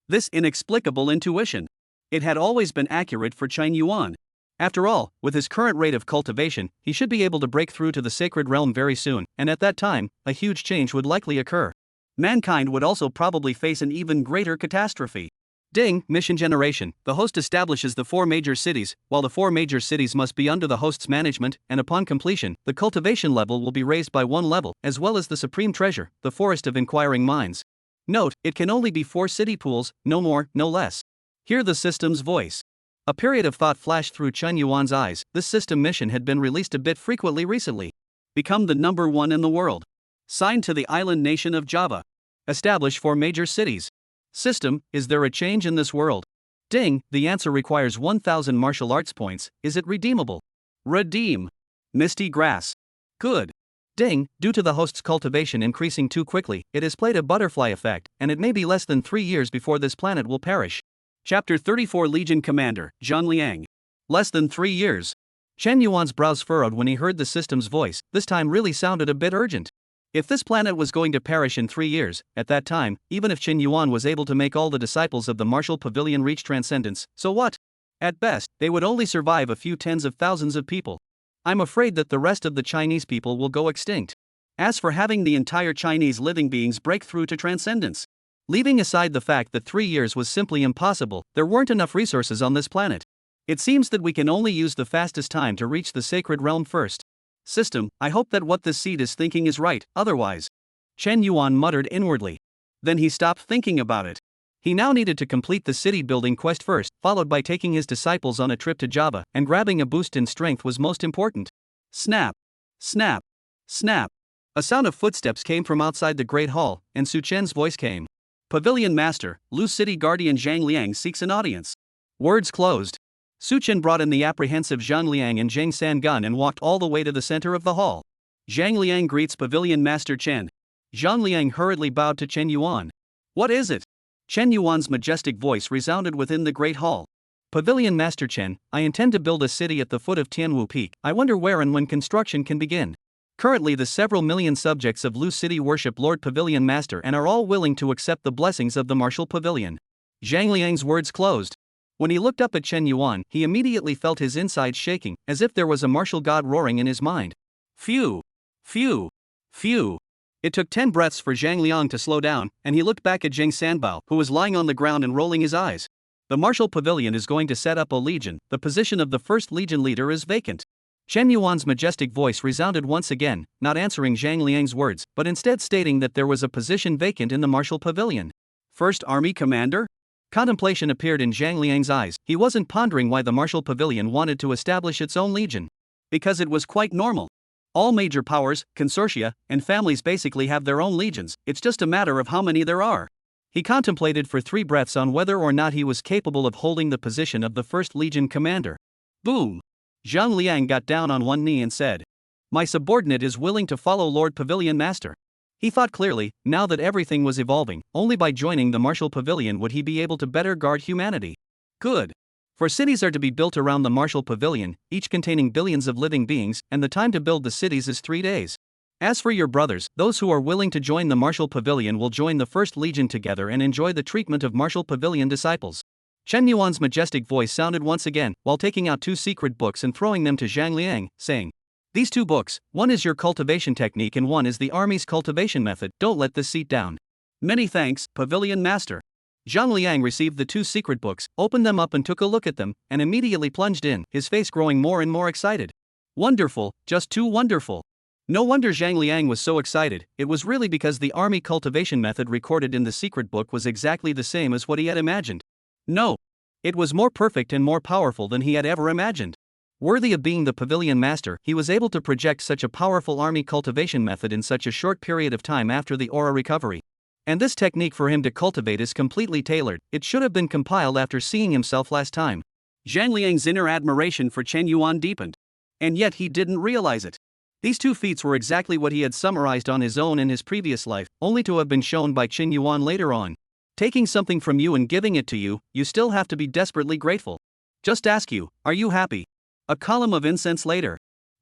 This inexplicable intuition. It had always been accurate for Chen Yuan. After all, with his current rate of cultivation, he should be able to break through to the sacred realm very soon, and at that time, a huge change would likely occur. Mankind would also probably face an even greater catastrophe. Ding, mission generation. The host establishes the 4 major cities, while the 4 major cities must be under the host's management, and upon completion, the cultivation level will be raised by 1 level, as well as the supreme treasure, the Forest of Inquiring Minds. Note, it can only be 4 city pools, no more, no less. Hear the system's voice. A period of thought flashed through Chen Yuan's eyes. This system mission had been released a bit frequently recently. Become the number 1 in the world. Signed to the island nation of Java. Establish 4 major cities. System, is there a change in this world? Ding, the answer requires 1000 martial arts points. Is it redeemable? Redeem. Misty grass. Good. Ding, due to the host's cultivation increasing too quickly, it has played a butterfly effect, and it may be less than 3 years before this planet will perish. Chapter 34 Legion Commander, Zhang Liang. Less than 3 years. Chen Yuan's brows furrowed when he heard the system's voice. This time really sounded a bit urgent. If this planet was going to perish in 3 years, at that time, even if Chen Yuan was able to make all the disciples of the martial pavilion reach transcendence, so what? At best, they would only survive a few tens of thousands of people. I'm afraid that the rest of the Chinese people will go extinct. As for having the entire Chinese living beings break through to transcendence, leaving aside the fact that 3 years was simply impossible, there weren't enough resources on this planet. It seems that we can only use the fastest time to reach the sacred realm first. System, I hope that what this seed is thinking is right, otherwise. Chen Yuan muttered inwardly. Then he stopped thinking about it. He now needed to complete the city building quest first, followed by taking his disciples on a trip to Java, and grabbing a boost in strength was most important. Snap! Snap! Snap! A sound of footsteps came from outside the great hall, and Su Chen's voice came. Pavilion Master, Lu City Guardian Zhang Liang seeks an audience. Words closed. Su Chen brought in the apprehensive Zhang Liang and Zhang Sangun and walked all the way to the center of the hall. Zhang Liang greets Pavilion Master Chen. Zhang Liang hurriedly bowed to Chen Yuan. What is it? Chen Yuan's majestic voice resounded within the great hall. Pavilion Master Chen, I intend to build a city at the foot of Tianwu Peak. I wonder where and when construction can begin. Currently the several million subjects of Lu City worship Lord Pavilion Master and are all willing to accept the blessings of the martial pavilion. Zhang Liang's words closed. When he looked up at Chen Yuan, he immediately felt his insides shaking, as if there was a martial god roaring in his mind. Phew! Phew! Phew! It took 10 breaths for Zhang Liang to slow down, and he looked back at Zhang Sanbao, who was lying on the ground and rolling his eyes. The martial pavilion is going to set up a legion. The position of the first legion leader is vacant. Chen Yuan's majestic voice resounded once again, not answering Zhang Liang's words, but instead stating that there was a position vacant in the martial pavilion. First Army Commander? Contemplation appeared in Zhang Liang's eyes. He wasn't pondering why the martial pavilion wanted to establish its own legion. Because it was quite normal. All major powers, consortia, and families basically have their own legions, it's just a matter of how many there are. He contemplated for 3 breaths on whether or not he was capable of holding the position of the first legion commander. Boom! Zhang Liang got down on one knee and said, My subordinate is willing to follow Lord Pavilion Master. He thought clearly, now that everything was evolving, only by joining the martial pavilion would he be able to better guard humanity. Good. For cities are to be built around the martial pavilion, each containing billions of living beings, and the time to build the cities is 3 days. As for your brothers, those who are willing to join the martial pavilion will join the first legion together and enjoy the treatment of martial pavilion disciples. Chen Yuan's majestic voice sounded once again, while taking out 2 secret books and throwing them to Zhang Liang, saying, "These 2 books, one is your cultivation technique and one is the army's cultivation method, don't let this seat down." "Many thanks, Pavilion Master." Zhang Liang received the 2 secret books, opened them up and took a look at them, and immediately plunged in, his face growing more and more excited. Wonderful, just too wonderful. No wonder Zhang Liang was so excited, it was really because the army cultivation method recorded in the secret book was exactly the same as what he had imagined. No. It was more perfect and more powerful than he had ever imagined. Worthy of being the Pavilion Master, he was able to project such a powerful army cultivation method in such a short period of time after the aura recovery. And this technique for him to cultivate is completely tailored, it should have been compiled after seeing himself last time. Zhang Liang's inner admiration for Chen Yuan deepened. And yet he didn't realize it. These 2 feats were exactly what he had summarized on his own in his previous life, only to have been shown by Chen Yuan later on. Taking something from you and giving it to you, you still have to be desperately grateful. Just ask you, are you happy? A column of incense later.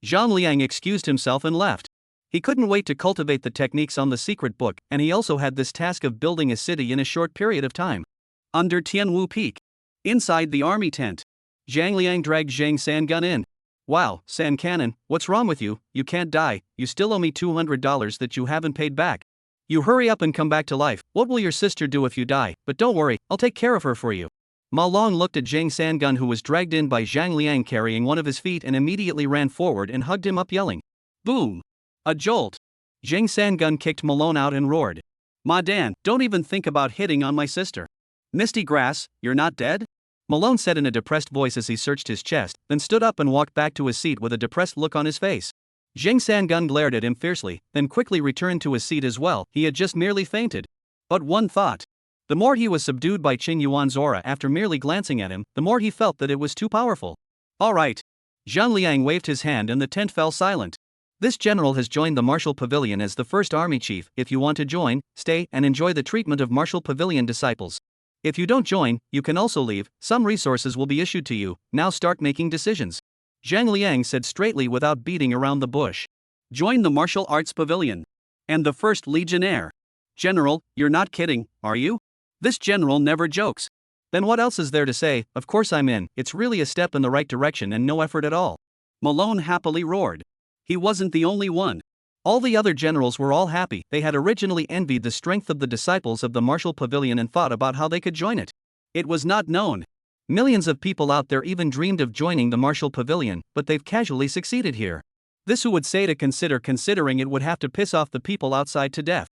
Zhang Liang excused himself and left. He couldn't wait to cultivate the techniques on the secret book, and he also had this task of building a city in a short period of time. Under Tianwu Peak. Inside the army tent. Zhang Liang dragged Zhang Sangun in. "Wow, San Cannon, what's wrong with you? You can't die, you still owe me $200 that you haven't paid back. You hurry up and come back to life, what will your sister do if you die? But don't worry, I'll take care of her for you." Ma Long looked at Zhang Sangun, who was dragged in by Zhang Liang carrying one of his feet, and immediately ran forward and hugged him up, yelling. Boom! A jolt. Zhang Sangun kicked Malone out and roared. "Ma Dan, don't even think about hitting on my sister. Misty Grass, you're not dead?" Malone said in a depressed voice as he searched his chest, then stood up and walked back to his seat with a depressed look on his face. Zhang Sangun glared at him fiercely, then quickly returned to his seat as well. He had just merely fainted. But one thought. The more he was subdued by Chen Yuan's aura after merely glancing at him, the more he felt that it was too powerful. "All right." Zhang Liang waved his hand and the tent fell silent. "This general has joined the Martial Pavilion as the first army chief. If you want to join, stay and enjoy the treatment of Martial Pavilion disciples. If you don't join, you can also leave, some resources will be issued to you, now start making decisions." Zhang Liang said straightly without beating around the bush. "Join the Martial Arts Pavilion. And the first Legionnaire. General, you're not kidding, are you? This general never jokes. Then what else is there to say? Of course I'm in, it's really a step in the right direction and no effort at all." Malone happily roared. He wasn't the only one. All the other generals were all happy. They had originally envied the strength of the disciples of the Martial Pavilion and thought about how they could join it. It was not known. Millions of people out there even dreamed of joining the Martial Pavilion, but they've casually succeeded here. This who would say to considering it would have to piss off the people outside to death.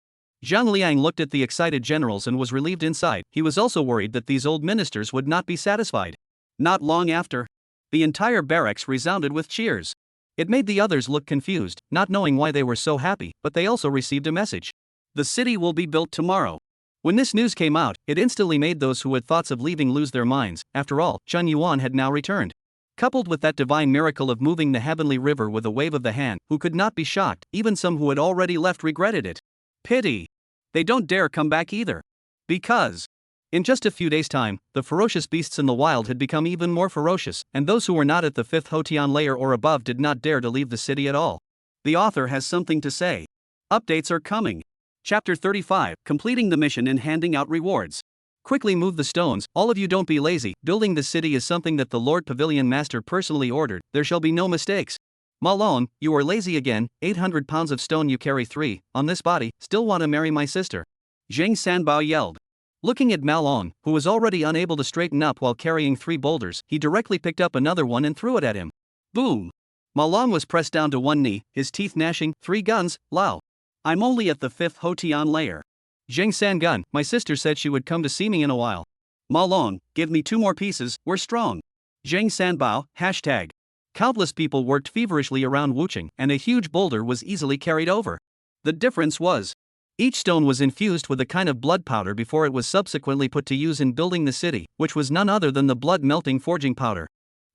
Zhang Liang looked at the excited generals and was relieved inside. He was also worried that these old ministers would not be satisfied. Not long after, the entire barracks resounded with cheers. It made the others look confused, not knowing why they were so happy, but they also received a message. The city will be built tomorrow. When this news came out, it instantly made those who had thoughts of leaving lose their minds. After all, Chen Yuan had now returned. Coupled with that divine miracle of moving the heavenly river with a wave of the hand, who could not be shocked? Even some who had already left regretted it. Pity. They don't dare come back either. Because in just a few days' time, the ferocious beasts in the wild had become even more ferocious, and those who were not at the 5th Hotian layer or above did not dare to leave the city at all. The author has something to say. Updates are coming. Chapter 35, completing the mission and handing out rewards. Quickly move the stones, all of you, don't be lazy. Building the city is something that the Lord Pavilion Master personally ordered. There shall be no mistakes. Malone, you are lazy again. 800 pounds of stone you carry 3, on this body, still want to marry my sister? Zhang Sanbao yelled. Looking at Malone, who was already unable to straighten up while carrying 3 boulders, he directly picked up another one and threw it at him. Boom! Malone was pressed down to one knee, his teeth gnashing. 3 guns, Lao. I'm only at the 5th Hotian layer. Zhang Sangun, my sister said she would come to see me in a while. Malone, give me 2 more pieces, we're strong. Zhang Sanbao, hashtag. Countless people worked feverishly around Wucheng, and a huge boulder was easily carried over. The difference was, each stone was infused with a kind of blood powder before it was subsequently put to use in building the city, which was none other than the blood-melting forging powder.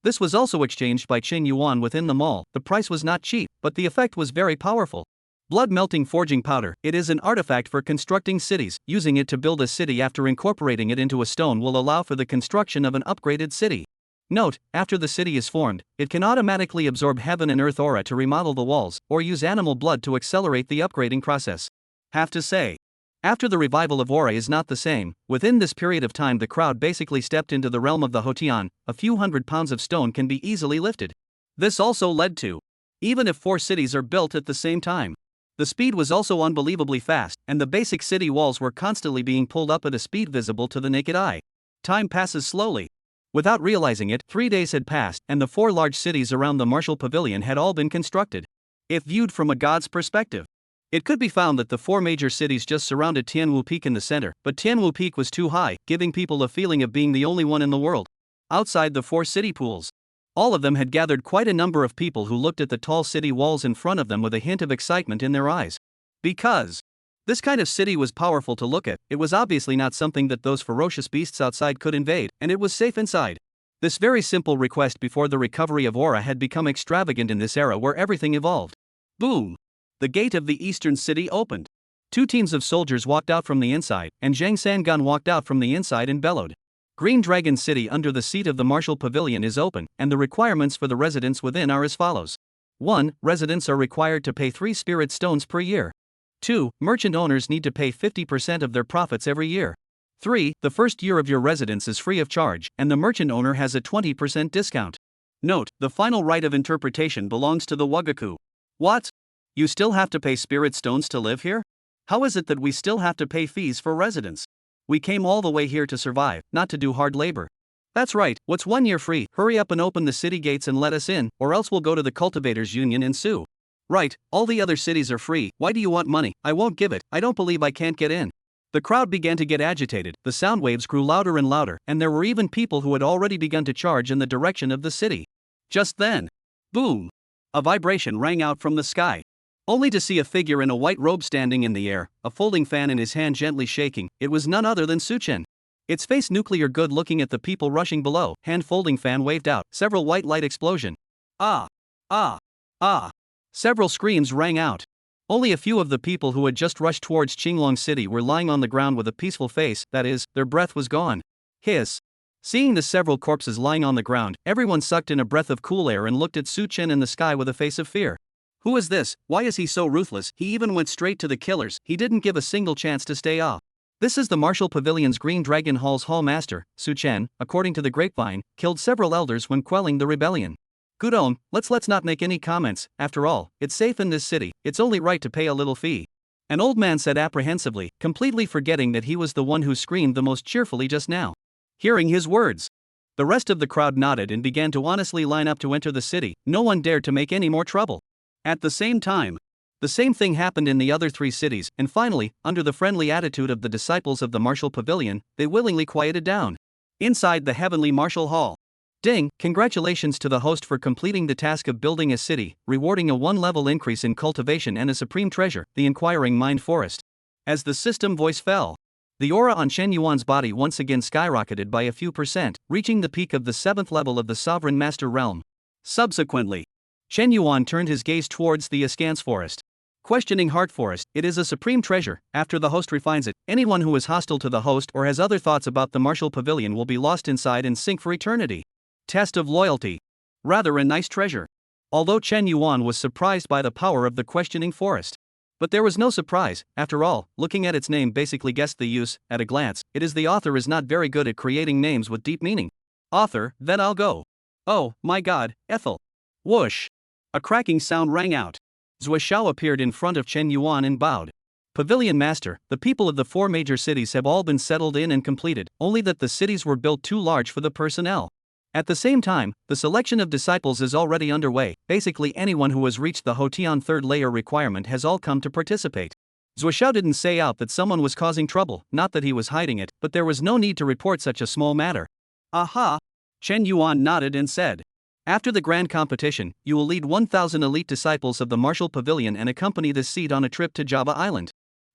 This was also exchanged by Chen Yuan within the mall. The price was not cheap, but the effect was very powerful. Blood-melting forging powder, it is an artifact for constructing cities. Using it to build a city after incorporating it into a stone will allow for the construction of an upgraded city. Note, after the city is formed, it can automatically absorb heaven and earth aura to remodel the walls, or use animal blood to accelerate the upgrading process. Have to say, After the revival of aura is not the same, within this period of time the crowd basically stepped into the realm of the Hotian. A few hundred pounds of stone can be easily lifted. This also led to, even if 4 cities are built at the same time, the speed was also unbelievably fast, and the basic city walls were constantly being pulled up at a speed visible to the naked eye. Time passes slowly. Without realizing it, 3 days had passed, and the 4 large cities around the martial pavilion had all been constructed. If viewed from a god's perspective, it could be found that the 4 major cities just surrounded Tianwu Peak in the center, but Tianwu Peak was too high, giving people a feeling of being the only one in the world. Outside the 4 city pools, all of them had gathered quite a number of people who looked at the tall city walls in front of them with a hint of excitement in their eyes. Because this kind of city was powerful to look at, it was obviously not something that those ferocious beasts outside could invade, and it was safe inside. This very simple request before the recovery of aura had become extravagant in this era where everything evolved. Boom! The gate of the eastern city opened. 2 teams of soldiers walked out from the inside, and Zhang Sangun walked out from the inside and bellowed. Green Dragon City under the seat of the Martial Pavilion is open, and the requirements for the residents within are as follows. 1. Residents are required to pay 3 spirit stones per year. 2. Merchant owners need to pay 50% of their profits every year. 3. The first year of your residence is free of charge, and the merchant owner has a 20% discount. Note, the final right of interpretation belongs to the Wagaku. What? You still have to pay spirit stones to live here? How is it that we still have to pay fees for residence? We came all the way here to survive, not to do hard labor. That's right, what's 1 year free? Hurry up and open the city gates and let us in, or else we'll go to the Cultivators Union and sue. Right, all the other cities are free, why do you want money? I won't give it, I don't believe I can't get in. The crowd began to get agitated, the sound waves grew louder and louder, and there were even people who had already begun to charge in the direction of the city. Just then, boom! A vibration rang out from the sky. Only to see a figure in a white robe standing in the air, a folding fan in his hand gently shaking. It was none other than Suchen. Its face nuclear good looking at the people rushing below, hand folding fan waved out, several white light explosion. Ah! Ah! Ah! Several screams rang out. Only a few of the people who had just rushed towards Qinglong City were lying on the ground with a peaceful face, that is, their breath was gone. Hiss! Seeing the several corpses lying on the ground, everyone sucked in a breath of cool air and looked at Suchen in the sky with a face of fear. Who is this? Why is he so ruthless? He even went straight to the killers, he didn't give a single chance to stay off. This is the Martial Pavilion's Green Dragon Hall's Hall Master, Suchen, according to the grapevine, killed several elders when quelling the rebellion. Gudon, let's not make any comments, after all, it's safe in this city, it's only right to pay a little fee. An old man said apprehensively, completely forgetting that he was the one who screamed the most cheerfully just now. Hearing his words, the rest of the crowd nodded and began to honestly line up to enter the city. No one dared to make any more trouble. At the same time, the same thing happened in the other 3 cities, and finally, under the friendly attitude of the disciples of the Martial Pavilion, they willingly quieted down. Inside the Heavenly Martial Hall. Ding, congratulations to the host for completing the task of building a city, rewarding a 1-level increase in cultivation and a supreme treasure, the Inquiring Mind Forest. As the system voice fell, the aura on Shen Yuan's body once again skyrocketed by a few percent, reaching the peak of the 7th level of the Sovereign Master Realm. Subsequently, Shen Yuan turned his gaze towards the Askance Forest. Questioning Heart Forest, it is a supreme treasure. After the host refines it, anyone who is hostile to the host or has other thoughts about the Martial Pavilion will be lost inside and sink for eternity. Test of loyalty. Rather a nice treasure. Although Chen Yuan was surprised by the power of the questioning forest. But there was no surprise, after all, looking at its name basically guessed the use, at a glance, it is the author is not very good at creating names with deep meaning. Author, then I'll go. Oh, my god, Ethel. Whoosh. A cracking sound rang out. Zuoshao appeared in front of Chen Yuan and bowed. Pavilion Master, the people of the 4 major cities have all been settled in and completed, only that the cities were built too large for the personnel. At the same time, the selection of disciples is already underway. Basically anyone who has reached the Hotian 3rd layer requirement has all come to participate. Zuoshao didn't say out that someone was causing trouble, not that he was hiding it, but there was no need to report such a small matter. Aha! Chen Yuan nodded and said. After the grand competition, you will lead 1,000 elite disciples of the Martial Pavilion and accompany this seed on a trip to Java Island.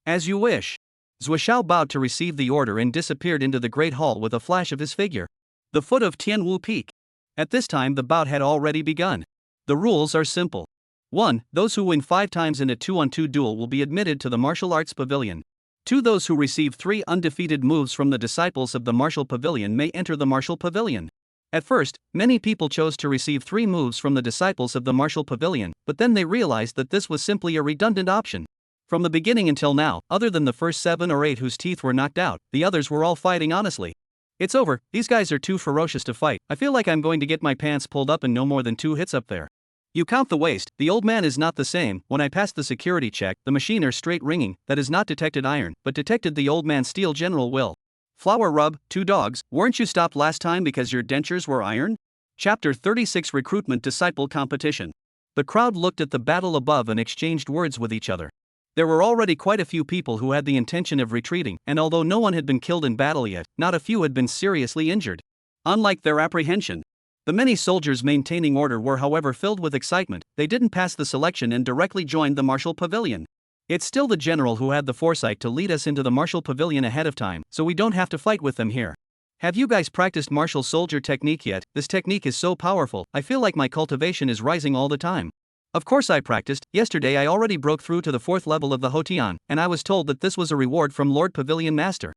As you wish. Zuoshao bowed to receive the order and disappeared into the Great Hall with a flash of his figure. The foot of Tianwu Peak. At this time the bout had already begun. The rules are simple. 1. Those who win 5 times in a 2-on-2 duel will be admitted to the Martial Arts Pavilion. 2. Those who receive 3 undefeated moves from the disciples of the Martial Pavilion may enter the Martial Pavilion. At first, many people chose to receive 3 moves from the disciples of the Martial Pavilion, but then they realized that this was simply a redundant option. From the beginning until now, other than the first 7 or 8 whose teeth were knocked out, the others were all fighting honestly. It's over, these guys are too ferocious to fight. I feel like I'm going to get my pants pulled up in no more than 2 hits up there. You count the waist, the old man is not the same. When I passed the security check, the machine are straight ringing, that has not detected iron, but detected the old man steel General Will. Flower rub, 2 dogs, weren't you stopped last time because your dentures were iron? Chapter 36 Recruitment Disciple Competition. The crowd looked at the battle above and exchanged words with each other. There were already quite a few people who had the intention of retreating, and although no one had been killed in battle yet, not a few had been seriously injured. Unlike their apprehension, the many soldiers maintaining order were however filled with excitement. They didn't pass the selection and directly joined the martial pavilion. It's still the general who had the foresight to lead us into the martial pavilion ahead of time, so we don't have to fight with them here. Have you guys practiced martial soldier technique yet? This technique is so powerful, I feel like my cultivation is rising all the time. Of course I practiced. Yesterday I already broke through to the 4th level of the Hotian, and I was told that this was a reward from Lord Pavilion Master.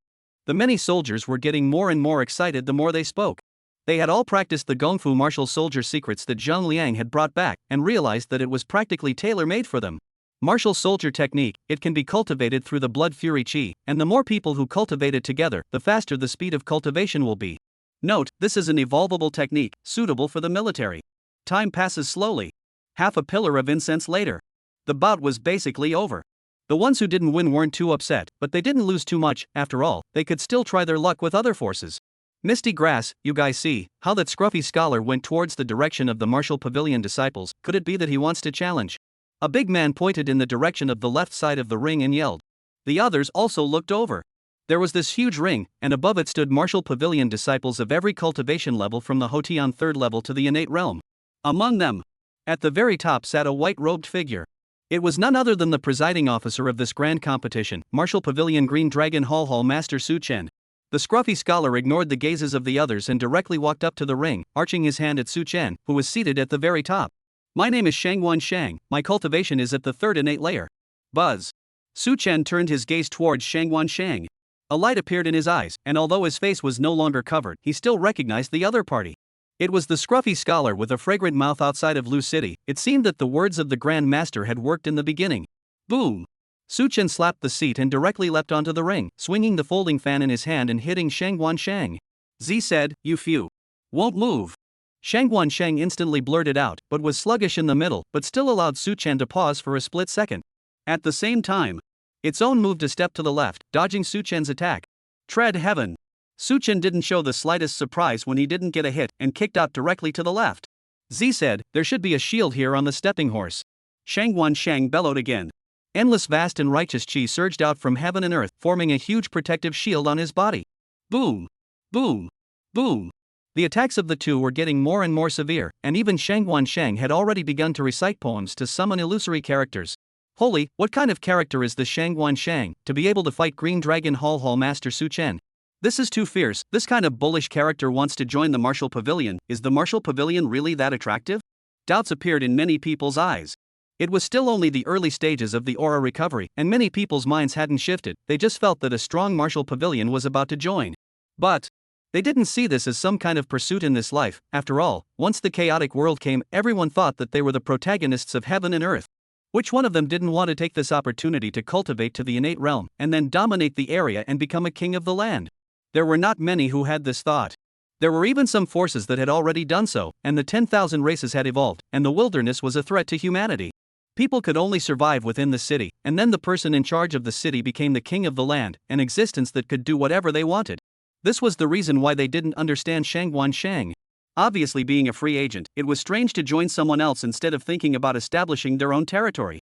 The many soldiers were getting more and more excited the more they spoke. They had all practiced the Gongfu martial soldier secrets that Zhang Liang had brought back, and realized that it was practically tailor-made for them. Martial soldier technique, it can be cultivated through the blood fury chi, and the more people who cultivate it together, the faster the speed of cultivation will be. Note, this is an evolvable technique, suitable for the military. Time passes slowly. Half a pillar of incense later. The bout was basically over. The ones who didn't win weren't too upset, but they didn't lose too much. After all, they could still try their luck with other forces. Misty grass, you guys see how that scruffy scholar went towards the direction of the martial pavilion disciples. Could it be that he wants to challenge? A big man pointed in the direction of the left side of the ring and yelled. The others also looked over. There was this huge ring, and above it stood martial pavilion disciples of every cultivation level from the Hotian 3rd level to the innate realm. Among them, at the very top sat a white-robed figure. It was none other than the presiding officer of this grand competition, Martial Pavilion Green Dragon Hall Master Su Chen. The scruffy scholar ignored the gazes of the others and directly walked up to the ring, arching his hand at Su Chen, who was seated at the very top. My name is Shangwan Shang, my cultivation is at the 3rd innate layer. Buzz. Su Chen turned his gaze towards Shangwan Shang. A light appeared in his eyes, and although his face was no longer covered, he still recognized the other party. It was the scruffy scholar with a fragrant mouth outside of Lu City. It seemed that the words of the Grand Master had worked in the beginning. Boom! Su Chen slapped the seat and directly leapt onto the ring, swinging the folding fan in his hand and hitting Shangwan Shang. Z said, "You few. Won't move." Shangwan Shang instantly blurted out, but was sluggish in the middle, but still allowed Su Chen to pause for a split second. At the same time, its own moved a step to the left, dodging Su Chen's attack. Tread heaven! Su Chen didn't show the slightest surprise when he didn't get a hit and kicked out directly to the left. Z said, "There should be a shield here on the stepping horse." Shangwan Shang bellowed again. Endless vast and righteous chi surged out from heaven and earth, forming a huge protective shield on his body. Boom! Boom! Boom! The attacks of the two were getting more and more severe, and even Shangwan Shang had already begun to recite poems to summon illusory characters. Holy, what kind of character is the Shangwan Shang, to be able to fight Green Dragon Hall Master Su Chen? This is too fierce. This kind of bullish character wants to join the Martial Pavilion. Is the Martial Pavilion really that attractive? Doubts appeared in many people's eyes. It was still only the early stages of the aura recovery, and many people's minds hadn't shifted. They just felt that a strong Martial Pavilion was about to join. But they didn't see this as some kind of pursuit in this life. After all, once the chaotic world came, everyone thought that they were the protagonists of heaven and earth. Which one of them didn't want to take this opportunity to cultivate to the innate realm, and then dominate the area and become a king of the land? There were not many who had this thought. There were even some forces that had already done so, and the 10,000 races had evolved, and the wilderness was a threat to humanity. People could only survive within the city, and then the person in charge of the city became the king of the land, an existence that could do whatever they wanted. This was the reason why they didn't understand Shangwan Shang. Obviously, being a free agent, it was strange to join someone else instead of thinking about establishing their own territory.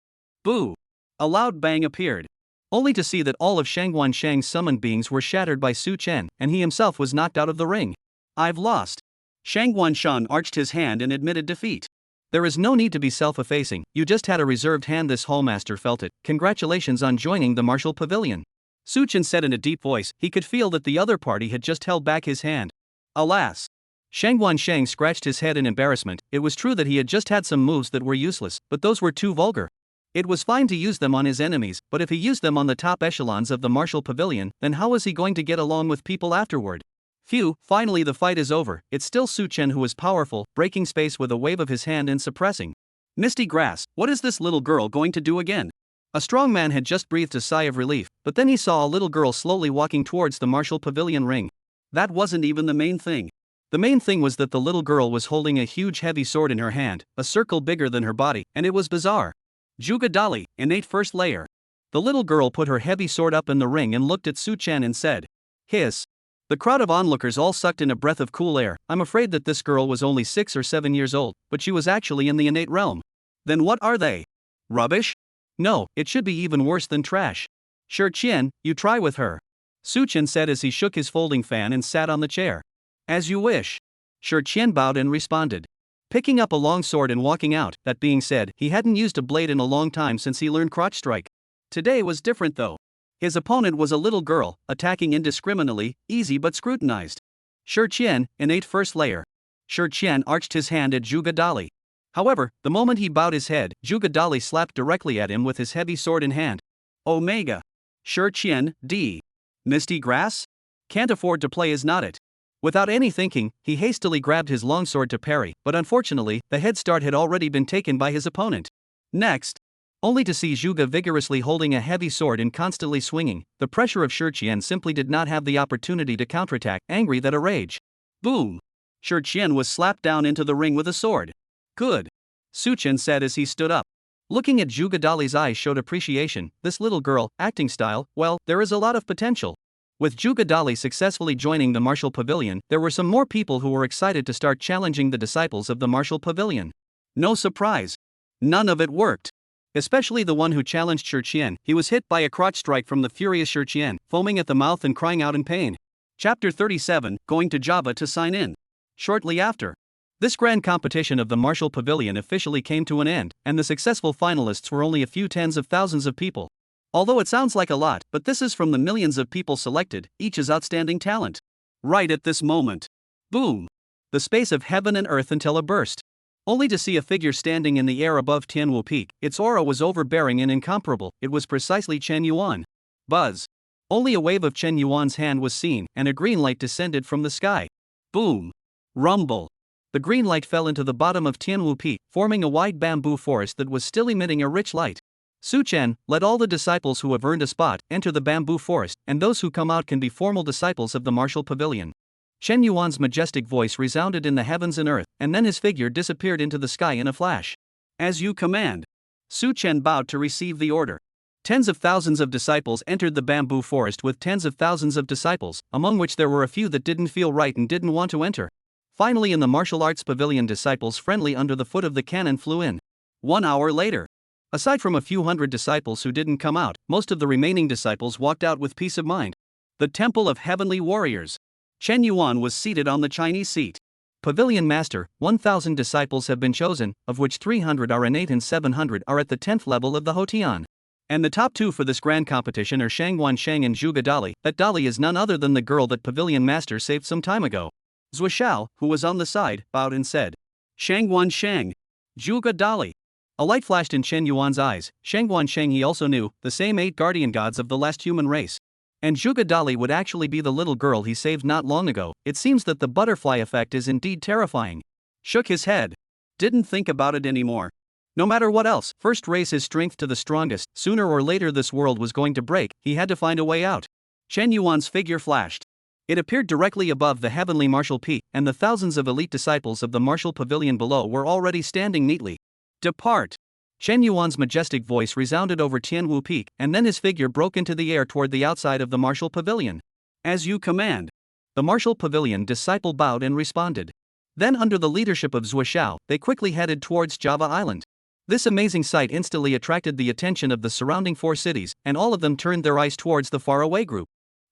Boo! A loud bang appeared. Only to see that all of Shangwan Shang's summoned beings were shattered by Su Chen, and he himself was knocked out of the ring. I've lost. Shangwan Shan arched his hand and admitted defeat. There is no need to be self-effacing, you just had a reserved hand. This hallmaster felt it. Congratulations on joining the Martial Pavilion. Su Chen said in a deep voice. He could feel that the other party had just held back his hand. Alas! Shangwan Shang scratched his head in embarrassment. It was true that he had just had some moves that were useless, but those were too vulgar. It was fine to use them on his enemies, but if he used them on the top echelons of the Martial Pavilion, then how was he going to get along with people afterward? Phew, finally the fight is over. It's still Su Chen who is powerful, breaking space with a wave of his hand and suppressing. Misty grass, what is this little girl going to do again? A strong man had just breathed a sigh of relief, but then he saw a little girl slowly walking towards the martial pavilion ring. That wasn't even the main thing. The main thing was that the little girl was holding a huge heavy sword in her hand, a circle bigger than her body, and it was bizarre. Juga Dali, innate first layer. The little girl put her heavy sword up in the ring and looked at Su Chen and said, "Hiss." The crowd of onlookers all sucked in a breath of cool air. I'm afraid that this girl was only 6 or 7 years old, but she was actually in the innate realm. Then what are they? Rubbish? No, it should be even worse than trash. Sure Qian, you try with her. Su Chen said as he shook his folding fan and sat on the chair. As you wish. Sure Qian bowed and responded. Picking up a long sword and walking out. That being said, he hadn't used a blade in a long time since he learned crotch strike. Today was different though. His opponent was a little girl, attacking indiscriminately, easy but scrutinized. Sure Qian, innate first layer. Sure Qian arched his hand at Juga Dali. However, the moment he bowed his head, Juga Dali slapped directly at him with his heavy sword in hand. Omega. Sure Qian, D. Misty grass? Can't afford to play is not it. Without any thinking, he hastily grabbed his longsword to parry, but unfortunately, the head start had already been taken by his opponent. Next. Only to see Juga vigorously holding a heavy sword and constantly swinging, the pressure of Sure Qian simply did not have the opportunity to counterattack, angry that a rage. Boom! Sure Qian was slapped down into the ring with a sword. Good. Su Chen said as he stood up. Looking at Juga Dali's eyes showed appreciation. This little girl, acting style, well, there is a lot of potential. With Juga Dali successfully joining the martial pavilion, there were some more people who were excited to start challenging the disciples of the martial pavilion. No surprise. None of it worked. Especially the one who challenged Sure Qian. He was hit by a crotch strike from the furious Sure Qian, foaming at the mouth and crying out in pain. Chapter 37, Going to Java to sign in. Shortly after. This grand competition of the martial pavilion officially came to an end, and the successful finalists were only a few tens of thousands of people. Although it sounds like a lot, but this is from the millions of people selected, each is outstanding talent. Right at this moment. Boom! The space of heaven and earth until a burst. Only to see a figure standing in the air above Tianwu Peak. Its aura was overbearing and incomparable. It was precisely Chen Yuan. Buzz. Only a wave of Chen Yuan's hand was seen, and a green light descended from the sky. Boom! Rumble! The green light fell into the bottom of Tianwu Peak, forming a wide bamboo forest that was still emitting a rich light. Su Chen, let all the disciples who have earned a spot enter the bamboo forest, and those who come out can be formal disciples of the martial pavilion. Chen Yuan's majestic voice resounded in the heavens and earth, and then his figure disappeared into the sky in a flash. As you command. Su Chen bowed to receive the order. Tens of thousands of disciples entered the bamboo forest with tens of thousands of disciples, among which there were a few that didn't feel right and didn't want to enter. Finally, in the martial arts pavilion, disciples friendly under the foot of the cannon flew in. 1 hour later. Aside from a few hundred disciples who didn't come out, most of the remaining disciples walked out with peace of mind. The Temple of Heavenly Warriors. Chen Yuan was seated on the Chinese seat. Pavilion Master, 1,000 disciples have been chosen, of which 300 are innate and 700 are at the 10th level of the Hotian. And the top 2 for this grand competition are Shangwan Shang and Juga Dali. That Dali is none other than the girl that Pavilion Master saved some time ago. Zuishao, who was on the side, bowed and said, Shangwan Shang. Juga Dali. A light flashed in Chen Yuan's eyes. Shangwan Shang he also knew, the same 8 guardian gods of the last human race. And Juga Dali would actually be the little girl he saved not long ago. It seems that the butterfly effect is indeed terrifying. Shook his head. Didn't think about it anymore. No matter what else, first raise his strength to the strongest. Sooner or later this world was going to break, he had to find a way out. Chen Yuan's figure flashed. It appeared directly above the heavenly martial peak, and the thousands of elite disciples of the martial pavilion below were already standing neatly. Depart! Chen Yuan's majestic voice resounded over Tianwu Peak, and then his figure broke into the air toward the outside of the martial pavilion. As you command. The martial pavilion disciple bowed and responded. Then under the leadership of Zuishao, they quickly headed towards Java Island. This amazing sight instantly attracted the attention of the surrounding 4 cities, and all of them turned their eyes towards the faraway group.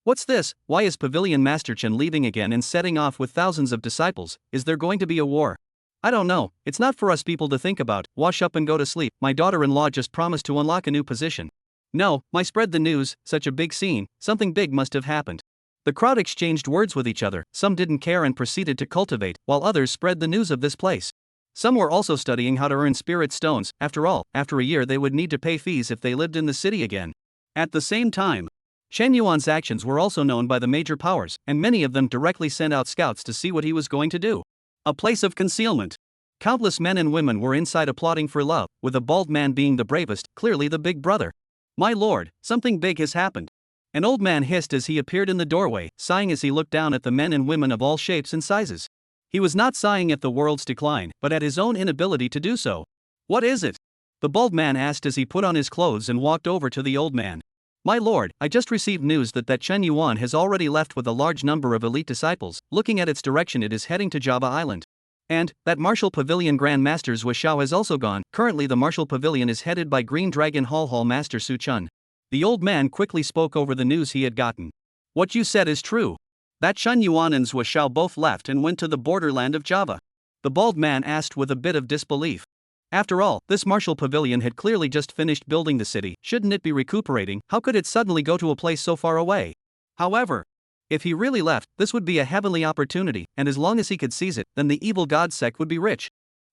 What's this? Why is Pavilion Master Chen leaving again and setting off with thousands of disciples? Is there going to be a war? I don't know, it's not for us people to think about. Wash up and go to sleep. My daughter-in-law just promised to unlock a new position. No, my spread the news, such a big scene, something big must have happened. The crowd exchanged words with each other, some didn't care and proceeded to cultivate, while others spread the news of this place. Some were also studying how to earn spirit stones. After all, after a year they would need to pay fees if they lived in the city again. At the same time, Chen Yuan's actions were also known by the major powers, and many of them directly sent out scouts to see what he was going to do. A place of concealment. Countless men and women were inside applauding for love, with a bald man being the bravest, clearly the big brother. My lord, something big has happened. An old man hissed as he appeared in the doorway, sighing as he looked down at the men and women of all shapes and sizes. He was not sighing at the world's decline, but at his own inability to do so. What is it? The bald man asked as he put on his clothes and walked over to the old man. My lord, I just received news that Chen Yuan has already left with a large number of elite disciples. Looking at its direction, it is heading to Java Island. And that Martial Pavilion Grand Master Zhou Xiao has also gone. Currently the Martial Pavilion is headed by Green Dragon Hall Master Su Chun. The old man quickly spoke over the news he had gotten. What you said is true. That Chen Yuan and Zhou Xiao both left and went to the borderland of Java. The bald man asked with a bit of disbelief. After all, this Martial Pavilion had clearly just finished building the city. Shouldn't it be recuperating? How could it suddenly go to a place so far away? However, if he really left, this would be a heavenly opportunity, and as long as he could seize it, then the evil god sect would be rich.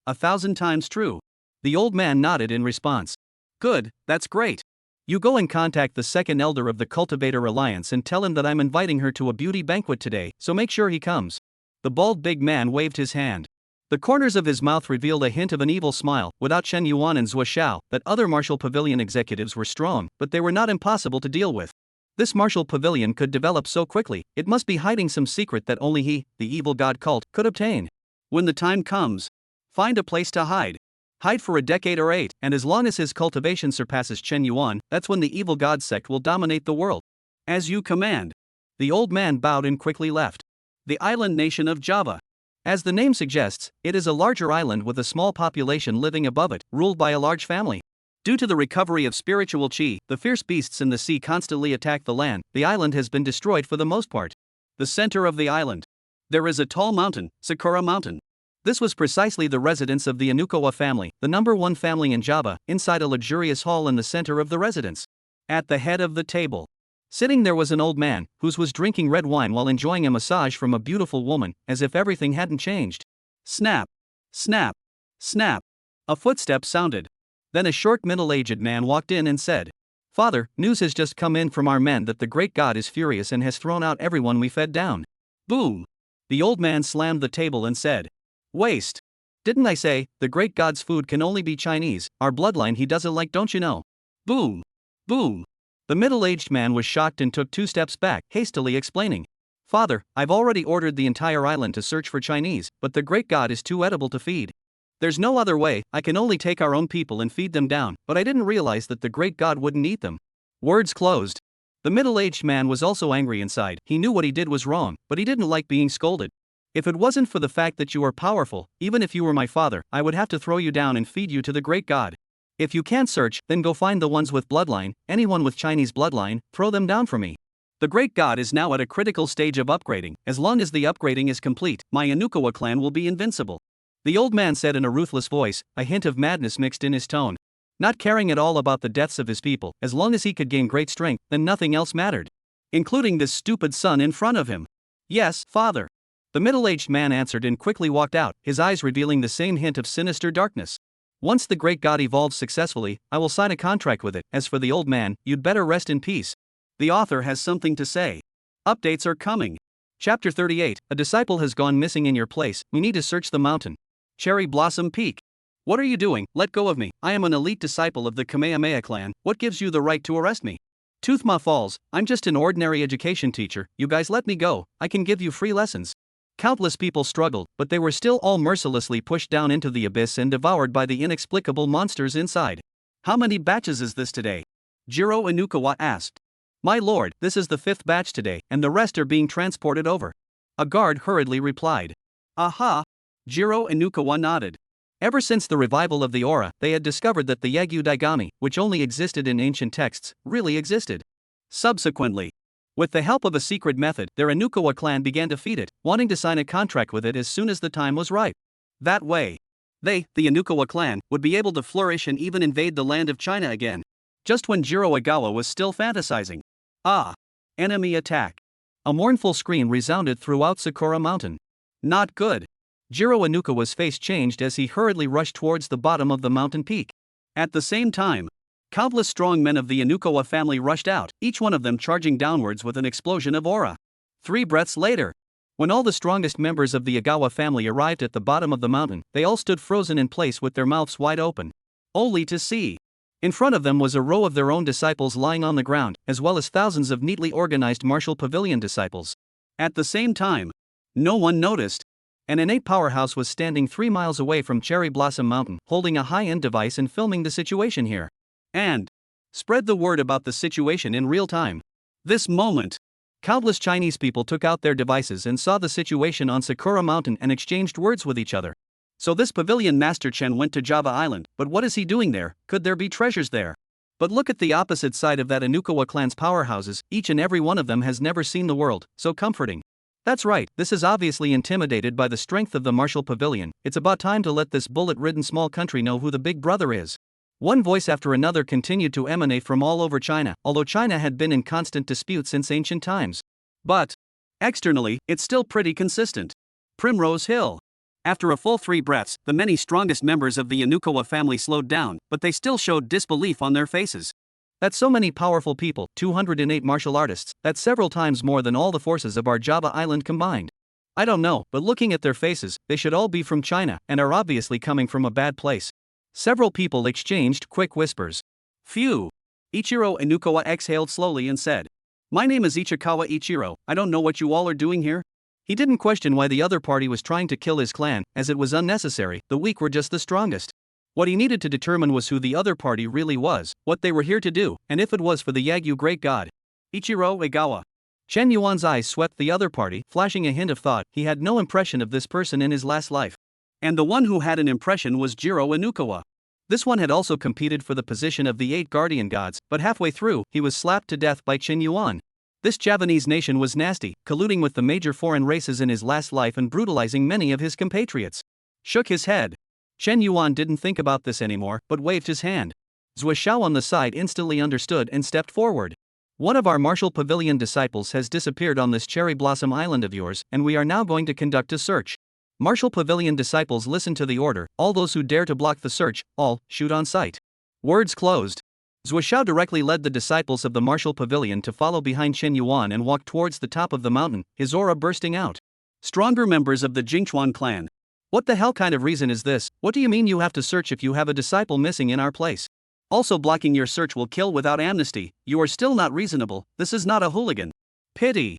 1,000 times true. The old man nodded in response. Good, that's great. You go and contact the second elder of the Cultivator Alliance and tell him that I'm inviting her to a beauty banquet today, so make sure he comes. The bald big man waved his hand. The corners of his mouth revealed a hint of an evil smile. Without Chen Yuan and Zhou Xiao, that other Martial Pavilion executives were strong, but they were not impossible to deal with. This Martial Pavilion could develop so quickly, it must be hiding some secret that only he, the evil god cult, could obtain. When the time comes, find a place to hide. Hide for a decade or 8, and as long as his cultivation surpasses Chen Yuan, that's when the evil god sect will dominate the world. As you command. The old man bowed and quickly left. The island nation of Java. As the name suggests, it is a larger island with a small population living above it, ruled by a large family. Due to the recovery of spiritual qi, the fierce beasts in the sea constantly attack the land. The island has been destroyed for the most part. The center of the island. There is a tall mountain, Sakura Mountain. This was precisely the residence of the Inukoa family, the #1 family in Java, inside a luxurious hall in the center of the residence. At the head of the table, sitting there was an old man, who was drinking red wine while enjoying a massage from a beautiful woman, as if everything hadn't changed. Snap! Snap! Snap! A footstep sounded. Then a short middle-aged man walked in and said, Father, news has just come in from our men that the great god is furious and has thrown out everyone we fed down. Boom! The old man slammed the table and said, Waste! Didn't I say, the great god's food can only be Chinese, our bloodline he doesn't like, don't you know? Boom! Boom! The middle-aged man was shocked and took 2 steps back, hastily explaining. Father, I've already ordered the entire island to search for Chinese, but the great god is too edible to feed. There's no other way, I can only take our own people and feed them down, but I didn't realize that the great god wouldn't eat them. Words closed. The middle-aged man was also angry inside. He knew what he did was wrong, but he didn't like being scolded. If it wasn't for the fact that you are powerful, even if you were my father, I would have to throw you down and feed you to the great god. If you can't search, then go find the ones with bloodline, anyone with Chinese bloodline, throw them down for me. The great god is now at a critical stage of upgrading. As long as the upgrading is complete, my Inukoa clan will be invincible. The old man said in a ruthless voice, a hint of madness mixed in his tone. Not caring at all about the deaths of his people, as long as he could gain great strength, then nothing else mattered. Including this stupid son in front of him. Yes, father. The middle-aged man answered and quickly walked out, his eyes revealing the same hint of sinister darkness. Once the great god evolves successfully, I will sign a contract with it. As for the old man, you'd better rest in peace. The author has something to say. Updates are coming. Chapter 38, a disciple has gone missing in your place, we need to search the mountain. Cherry Blossom Peak. What are you doing? Let go of me. I am an elite disciple of the Kamehameha clan. What gives you the right to arrest me? Toothma Falls, I'm just an ordinary education teacher. You guys let me go. I can give you free lessons. Countless people struggled, but they were still all mercilessly pushed down into the abyss and devoured by the inexplicable monsters inside. How many batches is this today? Jiro Inukawa asked. My lord, this is the 5th batch today, and the rest are being transported over. A guard hurriedly replied. Aha! Jiro Inukawa nodded. Ever since the revival of the aura, they had discovered that the Yagyu Daigami, which only existed in ancient texts, really existed. Subsequently, with the help of a secret method, their Inukawa clan began to feed it, wanting to sign a contract with it as soon as the time was ripe. That way, they, the Inukawa clan, would be able to flourish and even invade the land of China again. Just when Jiro Agawa was still fantasizing. Ah! Enemy attack. A mournful scream resounded throughout Sakura Mountain. Not good. Jiro Inukawa's face changed as he hurriedly rushed towards the bottom of the mountain peak. At the same time, countless strong men of the Inukawa family rushed out, each one of them charging downwards with an explosion of aura. 3 breaths later, when all the strongest members of the Agawa family arrived at the bottom of the mountain, they all stood frozen in place with their mouths wide open. Only to see In front of them was a row of their own disciples lying on the ground, as well as thousands of neatly organized martial pavilion disciples. At the same time, no one noticed. An innate powerhouse was standing 3 miles away from Cherry Blossom Mountain, holding a high-end device and filming the situation here. And spread the word about the situation in real time. This moment, countless Chinese people took out their devices and saw the situation on Sakura Mountain and exchanged words with each other. So this pavilion master Chen went to Java Island, but what is he doing there? Could there be treasures there? But look at the opposite side of that. Inukawa clan's powerhouses, each and every one of them has never seen the world, so comforting. That's right, this is obviously intimidated by the strength of the martial pavilion. It's about time to let this bullet-ridden small country know who the big brother is. One voice after another continued to emanate from all over China, although China had been in constant dispute since ancient times. But externally, it's still pretty consistent. Primrose Hill. After a full 3 breaths, the many strongest members of the Inukawa family slowed down, but they still showed disbelief on their faces. That's so many powerful people, 208 martial artists, that's several times more than all the forces of our Java Island combined. I don't know, but looking at their faces, they should all be from China, and are obviously coming from a bad place. Several people exchanged quick whispers. Phew. Ichiro Inukawa exhaled slowly and said, "My name is Ichikawa Ichiro, I don't know what you all are doing here." He didn't question why the other party was trying to kill his clan, as it was unnecessary, the weak were just the strongest. What he needed to determine was who the other party really was, what they were here to do, and if it was for the Yagyu great god. Ichiro Egawa. Chen Yuan's eyes swept the other party, flashing a hint of thought. He had no impression of this person in his last life. And the one who had an impression was Jiro Inukawa. This one had also competed for the position of the 8 guardian gods, but halfway through, he was slapped to death by Chen Yuan. This Javanese nation was nasty, colluding with the major foreign races in his last life and brutalizing many of his compatriots. Shook his head. Chen Yuan didn't think about this anymore, but waved his hand. Zhou Xiao on the side instantly understood and stepped forward. One of our martial pavilion disciples has disappeared on this cherry blossom island of yours, and we are now going to conduct a search. Martial pavilion disciples listen to the order. All those who dare to block the search, all shoot on sight. Words closed. Zhou Xiao directly led the disciples of the martial pavilion to follow behind Chen Yuan and walk towards the top of the mountain, his aura bursting out. Stronger members of the Jingchuan clan. What the hell kind of reason is this? What do you mean you have to search if you have a disciple missing in our place? Also, blocking your search will kill without amnesty. You are still not reasonable. This is not a hooligan. Pity.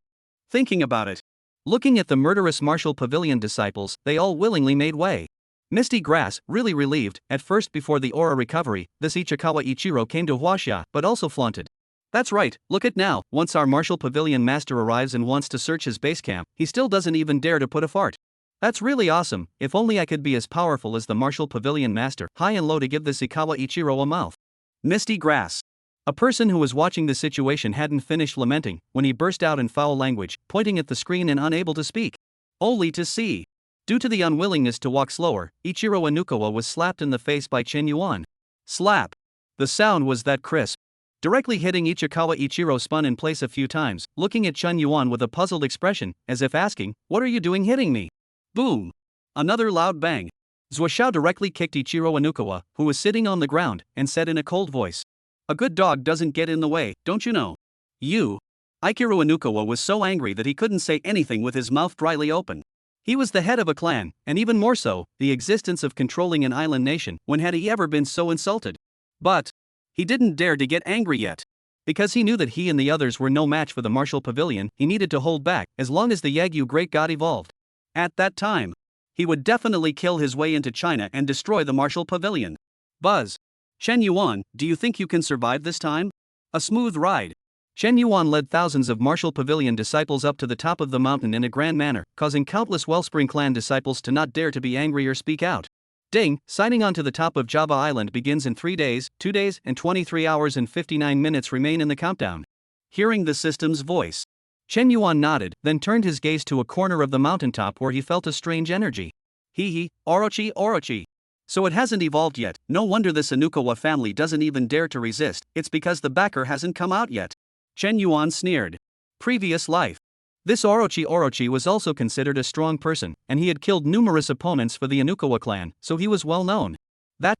Thinking about it. Looking at the murderous martial pavilion disciples, they all willingly made way. Misty Grass, really relieved, at first before the aura recovery, this Ichikawa Ichiro came to Huaxia, but also flaunted. That's right, look at now, once our martial pavilion master arrives and wants to search his base camp, he still doesn't even dare to put a fart. That's really awesome. If only I could be as powerful as the martial pavilion master, high and low to give this Ikawa Ichiro a mouth. Misty Grass. A person who was watching the situation hadn't finished lamenting when he burst out in foul language, pointing at the screen and unable to speak. Only to see. Due to the unwillingness to walk slower, Ichiro Inukawa was slapped in the face by Chen Yuan. Slap. The sound was that crisp. Directly hitting Ichikawa, Ichiro spun in place a few times, looking at Chen Yuan with a puzzled expression, as if asking, "What are you doing hitting me?" Boom! Another loud bang. Zhou Xiao directly kicked Ichiro Inukawa, who was sitting on the ground, and said in a cold voice, "A good dog doesn't get in the way, don't you know?" You. Ichiro Inukawa was so angry that he couldn't say anything with his mouth dryly open. He was the head of a clan, and even more so, the existence of controlling an island nation. When had he ever been so insulted? But he didn't dare to get angry yet. Because he knew that he and the others were no match for the martial pavilion, he needed to hold back, as long as the Yagyu great god evolved. At that time, he would definitely kill his way into China and destroy the martial pavilion. Buzz. Chen Yuan, do you think you can survive this time? A smooth ride. Chen Yuan led thousands of martial pavilion disciples up to the top of the mountain in a grand manner, causing countless Wellspring clan disciples to not dare to be angry or speak out. Ding, signing on to the top of Java Island begins in 3 days, 2 days, and 23 hours and 59 minutes remain in the countdown. Hearing the system's voice, Chen Yuan nodded, then turned his gaze to a corner of the mountaintop where he felt a strange energy. Hee, Orochi, Orochi. So it hasn't evolved yet. No wonder this Inukawa family doesn't even dare to resist. It's because the backer hasn't come out yet. Chen Yuan sneered. Previous life. This Orochi was also considered a strong person, and he had killed numerous opponents for the Inukawa clan, so he was well known.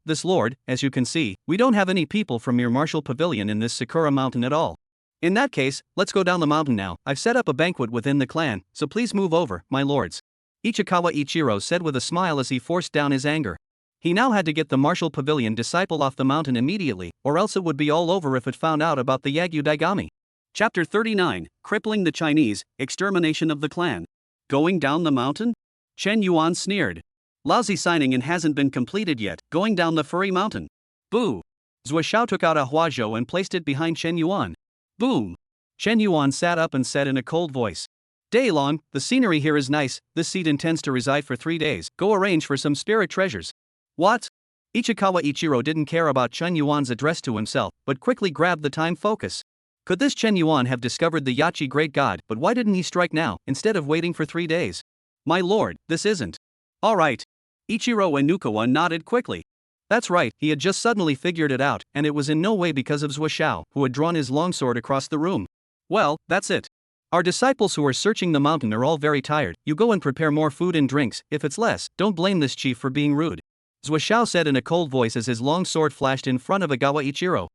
This lord, as you can see, we don't have any people from your martial pavilion in this Sakura mountain at all. In that case, let's go down the mountain now. I've set up a banquet within the clan, so please move over, my lords. Ichikawa Ichiro said with a smile as he forced down his anger. He now had to get the martial pavilion disciple off the mountain immediately, or else it would be all over if it found out about the Yagyu Daigami. Chapter 39, Crippling the Chinese, Extermination of the Clan. Going down the mountain? Chen Yuan sneered. Lousy signing and hasn't been completed yet, going down the furry mountain. Boo! Zhou Xiao took out a huazhou and placed it behind Chen Yuan. Boom! Chen Yuan sat up and said in a cold voice. Day long, the scenery here is nice, this seed intends to reside for 3 days, go arrange for some spirit treasures. What? Ichikawa Ichiro didn't care about Chen Yuan's address to himself, but quickly grabbed the time focus. Could this Chen Yuan have discovered the Yachi great god, but why didn't he strike now, instead of waiting for 3 days? My lord, this isn't. Alright. Ichiro Inukawa nodded quickly. That's right, he had just suddenly figured it out, and it was in no way because of Zhou Xiao, who had drawn his longsword across the room. Well, that's it. Our disciples who are searching the mountain are all very tired, you go and prepare more food and drinks, if it's less, don't blame this chief for being rude. Zhou Xiao said in a cold voice as his long sword flashed in front of Igawa Ichiro.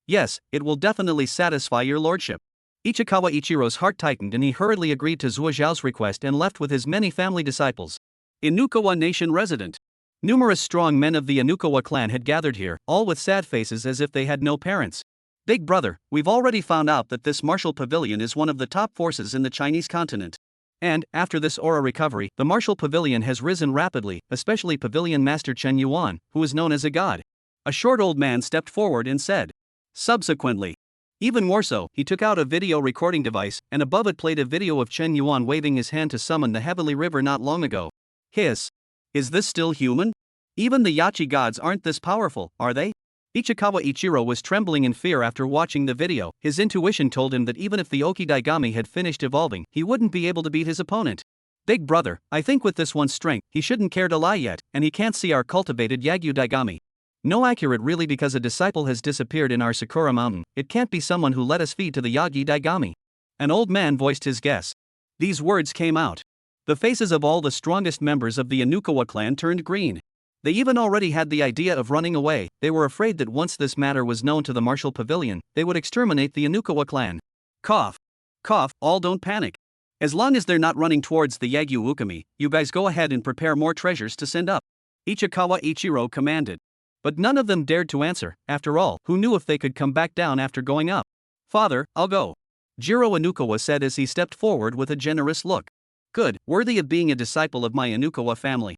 Yes, it will definitely satisfy your lordship. Ichikawa Ichiro's heart tightened and he hurriedly agreed to Zhou Xiao's request and left with his many family disciples. Inukawa Nation resident. Numerous strong men of the Inukawa clan had gathered here, all with sad faces as if they had no parents. Big brother, we've already found out that this martial pavilion is one of the top forces in the Chinese continent. And, after this aura recovery, the martial pavilion has risen rapidly, especially Pavilion Master Chen Yuan, who is known as a god. A short old man stepped forward and said. Subsequently. Even more so, he took out a video recording device, and above it played a video of Chen Yuan waving his hand to summon the Heavenly River not long ago. Hiss. Is this still human? Even the Yachi gods aren't this powerful, are they? Ichikawa Ichiro was trembling in fear after watching the video. His intuition told him that even if the Oki Daigami had finished evolving, he wouldn't be able to beat his opponent. Big brother, I think with this one's strength, he shouldn't care to lie yet, and he can't see our cultivated Yagyu Daigami. No accurate really because a disciple has disappeared in our Sakura mountain, it can't be someone who let us feed to the Yagi Daigami. An old man voiced his guess. These words came out. The faces of all the strongest members of the Inukawa clan turned green. They even already had the idea of running away. They were afraid that once this matter was known to the martial pavilion, they would exterminate the Inukawa clan. Cough. Cough, all don't panic. As long as they're not running towards the Yagyu Ukami, you guys go ahead and prepare more treasures to send up. Ichikawa Ichiro commanded. But none of them dared to answer, after all, who knew if they could come back down after going up? Father, I'll go. Jiro Inukawa said as he stepped forward with a generous look. Good, worthy of being a disciple of my Inukawa family.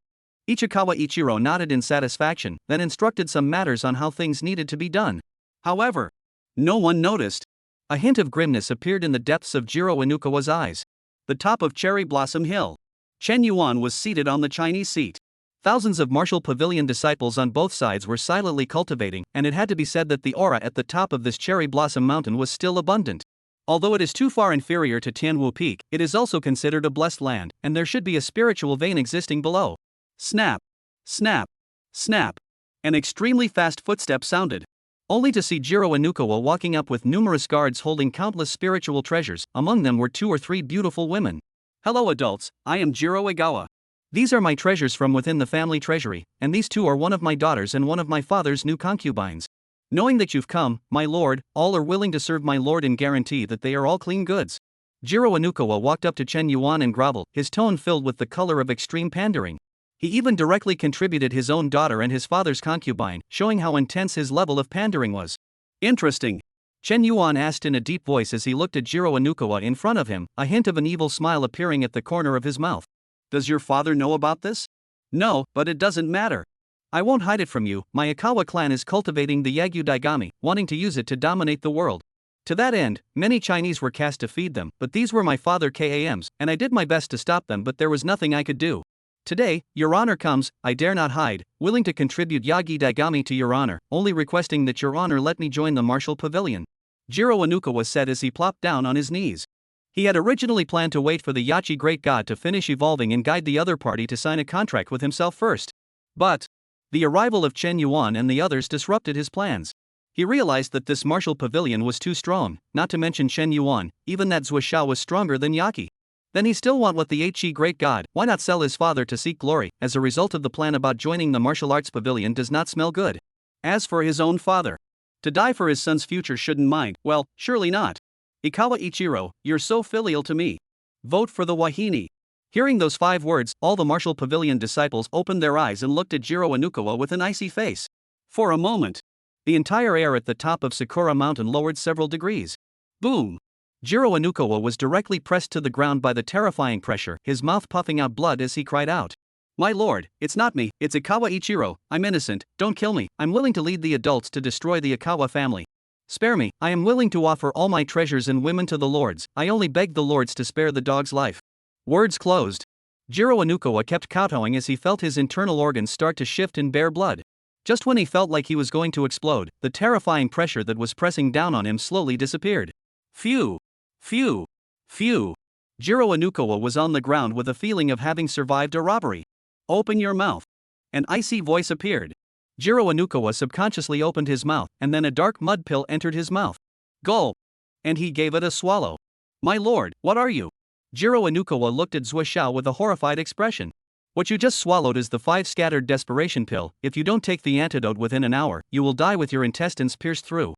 Ichikawa Ichiro nodded in satisfaction, then instructed some matters on how things needed to be done. However, no one noticed. A hint of grimness appeared in the depths of Jiro Inukawa's eyes. The top of Cherry Blossom Hill. Chen Yuan was seated on the Chinese seat. Thousands of martial pavilion disciples on both sides were silently cultivating, and it had to be said that the aura at the top of this Cherry Blossom Mountain was still abundant. Although it is too far inferior to Tianwu Peak, it is also considered a blessed land, and there should be a spiritual vein existing below. Snap. Snap. Snap. An extremely fast footstep sounded. Only to see Jiro Inukawa walking up with numerous guards holding countless spiritual treasures, among them were 2 or 3 beautiful women. Hello adults, I am Jiro Igawa. These are my treasures from within the family treasury, and these 2 are one of my daughters and one of my father's new concubines. Knowing that you've come, my lord, all are willing to serve my lord and guarantee that they are all clean goods. Jiro Inukawa walked up to Chen Yuan and groveled, his tone filled with the color of extreme pandering. He even directly contributed his own daughter and his father's concubine, showing how intense his level of pandering was. Interesting. Chen Yuan asked in a deep voice as he looked at Jiro Inukawa in front of him, a hint of an evil smile appearing at the corner of his mouth. Does your father know about this? No, but it doesn't matter. I won't hide it from you, my Ikawa clan is cultivating the Yagyu Daigami, wanting to use it to dominate the world. To that end, many Chinese were cast to feed them, but these were my father KAMs, and I did my best to stop them but there was nothing I could do. Today, your honor comes, I dare not hide, willing to contribute Yagi Daigami to your honor, only requesting that your honor let me join the martial pavilion. Jiro Inukawa said as he plopped down on his knees. He had originally planned to wait for the Yachi great god to finish evolving and guide the other party to sign a contract with himself first. But the arrival of Chen Yuan and the others disrupted his plans. He realized that this martial pavilion was too strong, not to mention Chen Yuan, even that Zhou Xiao was stronger than Yaki. Then he still want what the He great god, why not sell his father to seek glory? As a result of the plan about joining the martial arts pavilion does not smell good. As for his own father, to die for his son's future shouldn't mind, well, surely not. Ikawa Ichiro, you're so filial to me. Vote for the Wahini. Hearing those 5 words, all the Martial Pavilion disciples opened their eyes and looked at Jiro Anukawa with an icy face. For a moment, the entire air at the top of Sakura Mountain lowered several degrees. Boom! Jiro Anukawa was directly pressed to the ground by the terrifying pressure, his mouth puffing out blood as he cried out. My lord, it's not me, it's Ikawa Ichiro, I'm innocent, don't kill me, I'm willing to lead the adults to destroy the Ikawa family. Spare me, I am willing to offer all my treasures and women to the lords, I only beg the lords to spare the dog's life. Words closed. Jiro Anukawa kept kowtowing as he felt his internal organs start to shift in bare blood. Just when he felt like he was going to explode, the terrifying pressure that was pressing down on him slowly disappeared. Phew! Phew! Phew! Jiro Anukawa was on the ground with a feeling of having survived a robbery. Open your mouth. An icy voice appeared. Jiro Anukawa subconsciously opened his mouth, and then a dark mud pill entered his mouth. Gulp! And he gave it a swallow. My lord, what are you? Jiro Anukawa looked at Zuoxiao with a horrified expression. What you just swallowed is the 5 scattered desperation pill. If you don't take the antidote within an hour, you will die with your intestines pierced through.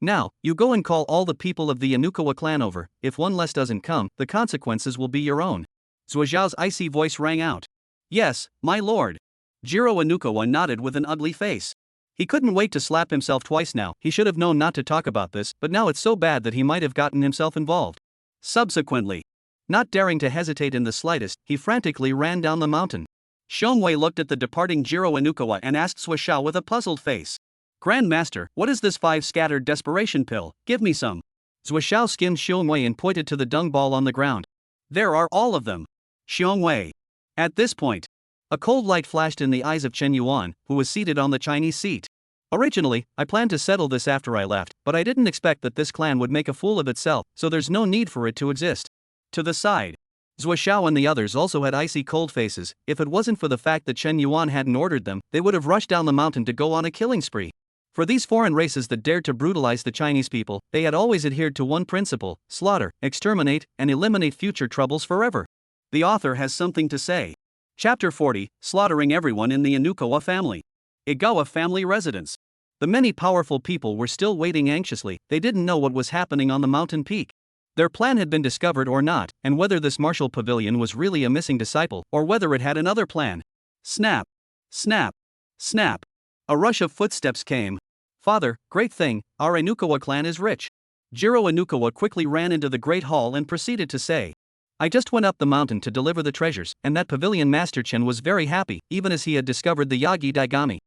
Now, you go and call all the people of the Anukawa clan over. If one less doesn't come, the consequences will be your own. Zuoxiao's icy voice rang out. Yes, my lord. Jiro Anukawa nodded with an ugly face. He couldn't wait to slap himself twice now. He should have known not to talk about this, but now it's so bad that he might have gotten himself involved. Subsequently, not daring to hesitate in the slightest, he frantically ran down the mountain. Xiongwei looked at the departing Jiro Anukawa and asked Zuoxiao with a puzzled face. Grand Master, what is this 5 scattered desperation pill? Give me some. Zuoxiao skimmed Xiongwei and pointed to the dung ball on the ground. There are all of them. Xiongwei. At this point, a cold light flashed in the eyes of Chen Yuan, who was seated on the Chinese seat. Originally, I planned to settle this after I left, but I didn't expect that this clan would make a fool of itself, so there's no need for it to exist. To the side. Zuoxiao and the others also had icy cold faces. If it wasn't for the fact that Chen Yuan hadn't ordered them, they would have rushed down the mountain to go on a killing spree. For these foreign races that dared to brutalize the Chinese people, they had always adhered to one principle: slaughter, exterminate, and eliminate future troubles forever. The author has something to say. Chapter 40, Slaughtering Everyone in the Anukawa Family. Igawa Family Residence. The many powerful people were still waiting anxiously. They didn't know what was happening on the mountain peak. Their plan had been discovered or not, and whether this Martial Pavilion was really a missing disciple, or whether it had another plan. Snap! Snap! Snap! A rush of footsteps came. Father, great thing, our Anukawa clan is rich. Jiro Anukawa quickly ran into the great hall and proceeded to say. I just went up the mountain to deliver the treasures, and that Pavilion Master Chen was very happy, even as he had discovered the Yagi Daigami.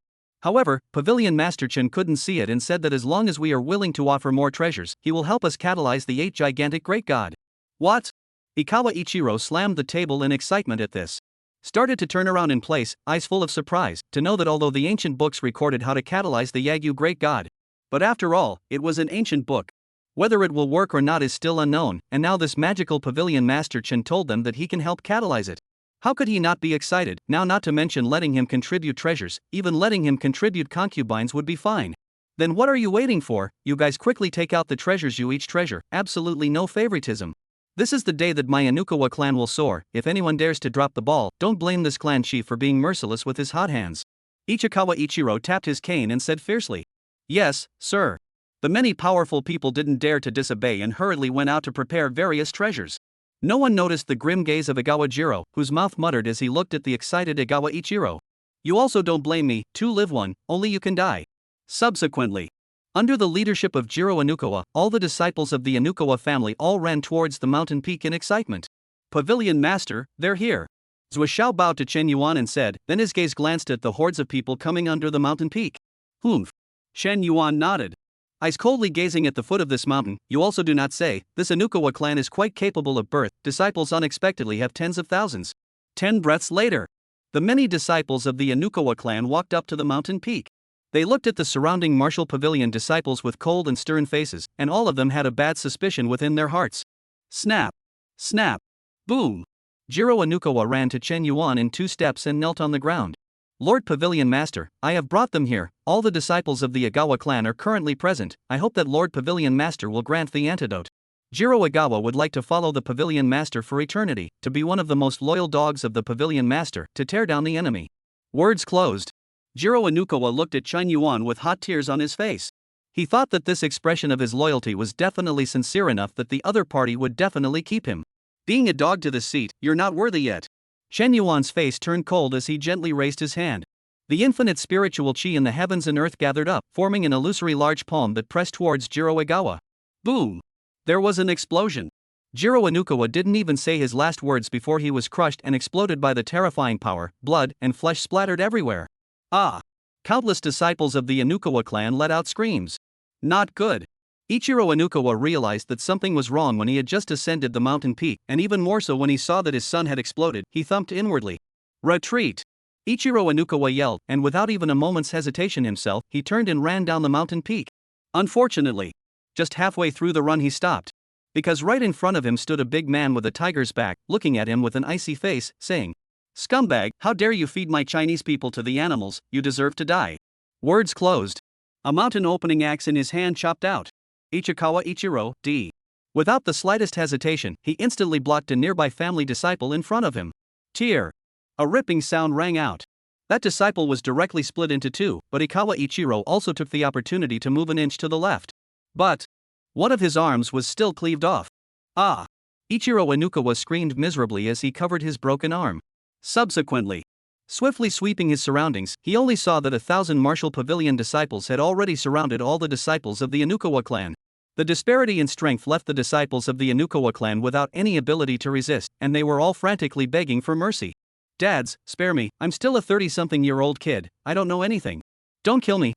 However, Pavilion Master Chen couldn't see it and said that as long as we are willing to offer more treasures, he will help us catalyze the 8 gigantic great god. What? Ikawa Ichiro slammed the table in excitement at this. Started to turn around in place, eyes full of surprise, to know that although the ancient books recorded how to catalyze the Yagyu great god, but after all, it was an ancient book. Whether it will work or not is still unknown, and now this magical Pavilion Master Chen told them that he can help catalyze it. How could he not be excited? Now, not to mention letting him contribute treasures, even letting him contribute concubines would be fine. Then what are you waiting for? You guys quickly take out the treasures you each treasure, absolutely no favoritism. This is the day that my Anukawa clan will soar. If anyone dares to drop the ball, don't blame this clan chief for being merciless with his hot hands. Ichikawa Ichiro tapped his cane and said fiercely. Yes, sir. The many powerful people didn't dare to disobey and hurriedly went out to prepare various treasures. No one noticed the grim gaze of Igawa Jiro, whose mouth muttered as he looked at the excited Igawa Ichiro. You also don't blame me, two live one, only you can die. Subsequently, under the leadership of Jiro Anukawa, all the disciples of the Anukawa family all ran towards the mountain peak in excitement. Pavilion Master, they're here. Zuoxiao bowed to Chen Yuan and said, then his gaze glanced at the hordes of people coming under the mountain peak. Humph. Chen Yuan nodded. Eyes coldly gazing at the foot of this mountain, you also do not say, this Anukawa clan is quite capable of birth, disciples unexpectedly have tens of thousands. 10 breaths later, the many disciples of the Anukawa clan walked up to the mountain peak. They looked at the surrounding Martial Pavilion disciples with cold and stern faces, and all of them had a bad suspicion within their hearts. Snap! Snap! Boom! Jiro Anukawa ran to Chen Yuan in 2 steps and knelt on the ground. Lord Pavilion Master, I have brought them here. All the disciples of the Igawa clan are currently present. I hope that Lord Pavilion Master will grant the antidote. Jiro Igawa would like to follow the Pavilion Master for eternity, to be one of the most loyal dogs of the Pavilion Master, to tear down the enemy. Words closed. Jiro Anukawa looked at Chen Yuan with hot tears on his face. He thought that this expression of his loyalty was definitely sincere enough that the other party would definitely keep him. Being a dog to the seat, you're not worthy yet. Chen Yuan's face turned cold as he gently raised his hand. The infinite spiritual chi in the heavens and earth gathered up, forming an illusory large palm that pressed towards Jiro Egawa. Boom! There was an explosion. Jiro Inukawa didn't even say his last words before he was crushed and exploded by the terrifying power. Blood and flesh splattered everywhere. Ah! Countless disciples of the Inukawa clan let out screams. Not good. Ichiro Inukawa realized that something was wrong when he had just ascended the mountain peak, and even more so when he saw that his son had exploded. He thumped inwardly. Retreat! Ichiro Inukawa yelled, and without even a moment's hesitation himself, he turned and ran down the mountain peak. Unfortunately, just halfway through the run he stopped. Because right in front of him stood a big man with a tiger's back, looking at him with an icy face, saying, "Scumbag, how dare you feed my Chinese people to the animals, you deserve to die." Words closed. A mountain opening axe in his hand chopped out. Ichikawa Ichiro, D. Without the slightest hesitation, he instantly blocked a nearby family disciple in front of him. Tear. A ripping sound rang out. That disciple was directly split into two, but Ikawa Ichiro also took the opportunity to move an inch to the left. But one of his arms was still cleaved off. Ah! Ichiro Inukawa screamed miserably as he covered his broken arm. Subsequently, swiftly sweeping his surroundings, he only saw that 1,000 martial pavilion disciples had already surrounded all the disciples of the Inukawa clan. The disparity in strength left the disciples of the Inukawa clan without any ability to resist, and they were all frantically begging for mercy. "Dads, spare me, I'm still a 30-something-year-old kid, I don't know anything. Don't kill me,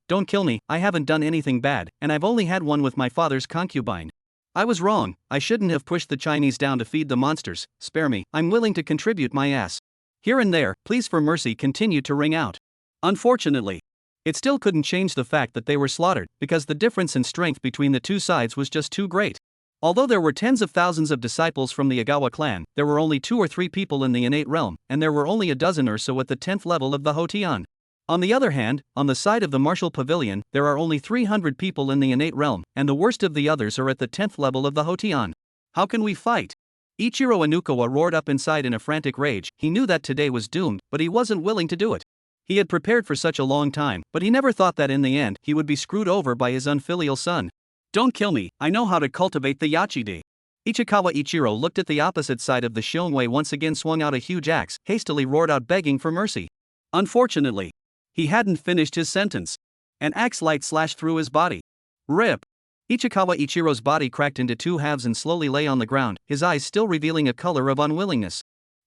I haven't done anything bad, and I've only had one with my father's concubine. I was wrong, I shouldn't have pushed the Chinese down to feed the monsters, spare me, I'm willing to contribute my ass." Here and there, pleas for mercy continued to ring out. Unfortunately, it still couldn't change the fact that they were slaughtered, because the difference in strength between the two sides was just too great. Although there were tens of thousands of disciples from the Egawa clan, there were only 2 or 3 people in the innate realm, and there were only a dozen or so at the 10th level of the Hotian. On the other hand, on the side of the martial pavilion, there are only 300 people in the innate realm, and the worst of the others are at the 10th level of the Hotian. How can we fight? Ichiro Inukawa roared up inside in a frantic rage. He knew that today was doomed, but he wasn't willing to do it. He had prepared for such a long time, but he never thought that in the end he would be screwed over by his unfilial son. "Don't kill me, I know how to cultivate the Yachide." Ichikawa Ichiro looked at the opposite side of the Shionwei, once again swung out a huge axe, hastily roared out begging for mercy. Unfortunately, he hadn't finished his sentence. An axe light slashed through his body. Rip! Ichikawa Ichiro's body cracked into 2 halves and slowly lay on the ground, his eyes still revealing a color of unwillingness.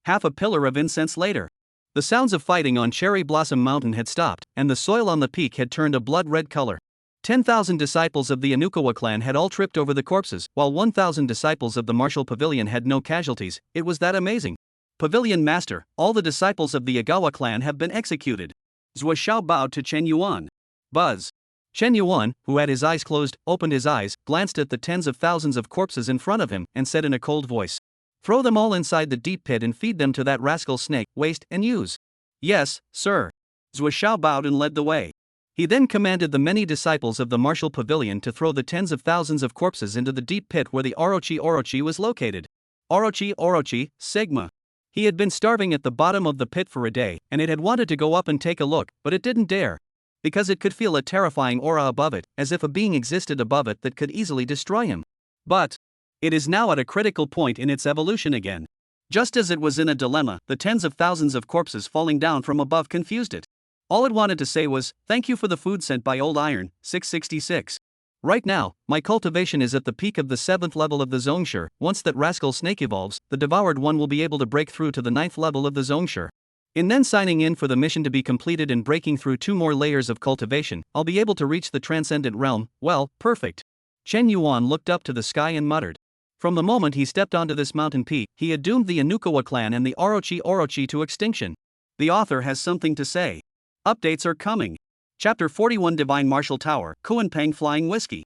Half a pillar of incense later, the sounds of fighting on Cherry Blossom Mountain had stopped, and the soil on the peak had turned a blood-red color. 10,000 disciples of the Inukawa clan had all tripped over the corpses, while 1,000 disciples of the martial pavilion had no casualties. It was that amazing. "Pavilion Master, all the disciples of the Egawa clan have been executed." Zhou Xiao bowed to Chen Yuan. Buzz. Chen Yuan, who had his eyes closed, opened his eyes, glanced at the tens of thousands of corpses in front of him, and said in a cold voice, "Throw them all inside the deep pit and feed them to that rascal snake, waste and use." "Yes, sir." Zhou Xiao bowed and led the way. He then commanded the many disciples of the martial pavilion to throw the tens of thousands of corpses into the deep pit where the Orochi was located. Orochi, Sigma. He had been starving at the bottom of the pit for a day, and it had wanted to go up and take a look, but it didn't dare. Because it could feel a terrifying aura above it, as if a being existed above it that could easily destroy him. But it is now at a critical point in its evolution again. Just as it was in a dilemma, the tens of thousands of corpses falling down from above confused it. All it wanted to say was, "Thank you for the food sent by Old Iron, 666. Right now, my cultivation is at the peak of the 7th level of the Zongshire. Once that rascal snake evolves, the devoured one will be able to break through to the 9th level of the Zongshire. In then signing in for the mission to be completed and breaking through 2 more layers of cultivation, I'll be able to reach the transcendent realm. Well, perfect." Chen Yuan looked up to the sky and muttered. From the moment he stepped onto this mountain peak, he had doomed the Inukawa clan and the Orochi to extinction. The author has something to say. Updates are coming. Chapter 41 Divine Martial Tower, Kuanpeng Flying Whiskey.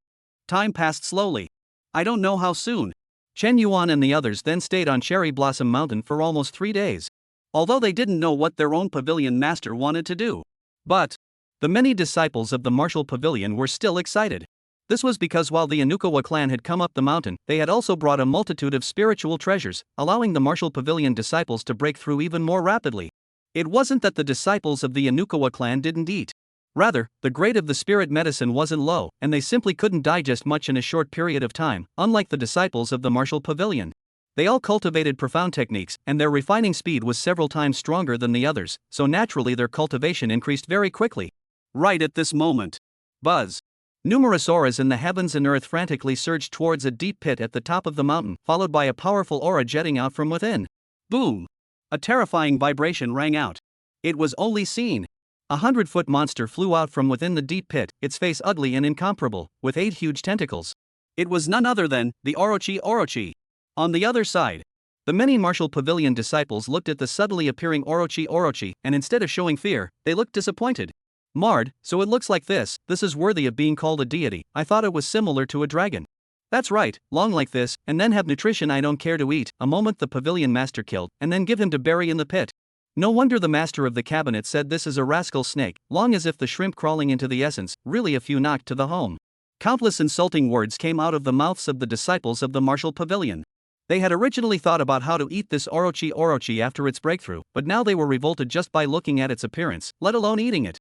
Time passed slowly. I don't know how soon. Chen Yuan and the others then stayed on Cherry Blossom Mountain for almost 3 days. Although they didn't know what their own pavilion master wanted to do. But the many disciples of the martial pavilion were still excited. This was because while the Inukawa clan had come up the mountain, they had also brought a multitude of spiritual treasures, allowing the martial pavilion disciples to break through even more rapidly. It wasn't that the disciples of the Inukawa clan didn't eat. Rather, the grade of the spirit medicine wasn't low, and they simply couldn't digest much in a short period of time, unlike the disciples of the martial pavilion. They all cultivated profound techniques, and their refining speed was several times stronger than the others, so naturally their cultivation increased very quickly. Right at this moment. Buzz. Numerous auras in the heavens and earth frantically surged towards a deep pit at the top of the mountain, followed by a powerful aura jetting out from within. Boom! A terrifying vibration rang out. It was only seen. 100-foot monster flew out from within the deep pit, its face ugly and incomparable, with 8 huge tentacles. It was none other than the Orochi. On the other side, the many martial pavilion disciples looked at the subtly appearing Orochi, and instead of showing fear, they looked disappointed. Marred, so it looks like this is worthy of being called a deity. I thought it was similar to a dragon. That's right, long like this, and then have nutrition I don't care to eat. A moment the pavilion master killed, and then give him to bury in the pit. No wonder the master of the cabinet said this is a rascal snake, long as if the shrimp crawling into the essence, really a few knocked to the home. Countless insulting words came out of the mouths of the disciples of the martial pavilion. They had originally thought about how to eat this Orochi after its breakthrough, but now they were revolted just by looking at its appearance, let alone eating it.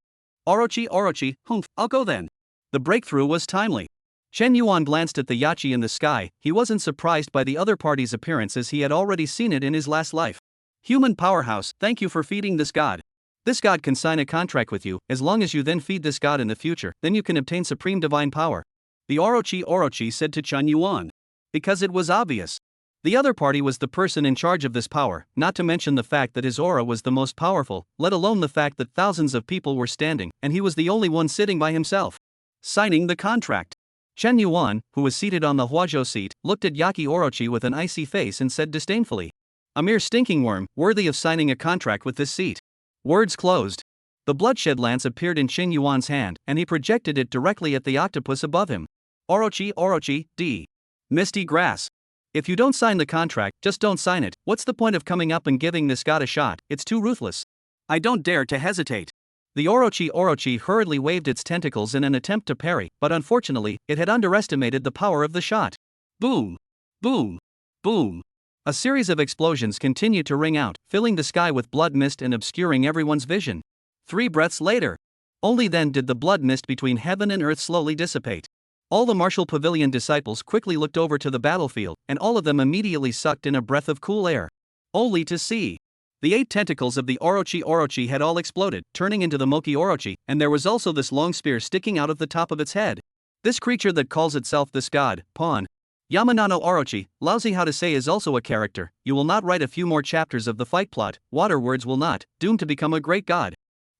Orochi, humph, I'll go then. The breakthrough was timely. Chen Yuan glanced at the yachi in the sky. He wasn't surprised by the other party's appearance as he had already seen it in his last life. Human powerhouse, thank you for feeding this god. This god can sign a contract with you. As long as you then feed this god in the future, then you can obtain supreme divine power. The Orochi said to Chen Yuan. Because it was obvious. The other party was the person in charge of this power, not to mention the fact that his aura was the most powerful, let alone the fact that thousands of people were standing, and he was the only one sitting by himself. Signing the contract. Chen Yuan, who was seated on the Huazhou seat, looked at Yaki Orochi with an icy face and said disdainfully. A mere stinking worm, worthy of signing a contract with this seat. Words closed. The bloodshed lance appeared in Chen Yuan's hand, and he projected it directly at the octopus above him. Orochi, D. Misty grass. If you don't sign the contract, just don't sign it. What's the point of coming up and giving this god a shot? It's too ruthless. I don't dare to hesitate. The Orochi hurriedly waved its tentacles in an attempt to parry, but unfortunately, it had underestimated the power of the shot. Boom! Boom! Boom! A series of explosions continued to ring out, filling the sky with blood mist and obscuring everyone's vision. 3 breaths later. Only then did the blood mist between heaven and earth slowly dissipate. All the martial pavilion disciples quickly looked over to the battlefield, and all of them immediately sucked in a breath of cool air. Only to see. The 8 tentacles of the Orochi had all exploded, turning into the Moki Orochi, and there was also this long spear sticking out of the top of its head. This creature that calls itself this god, Pawn. Yamanano Orochi, lousy how to say is also a character. You will not write a few more chapters of the fight plot, water words will not, doomed to become a great god.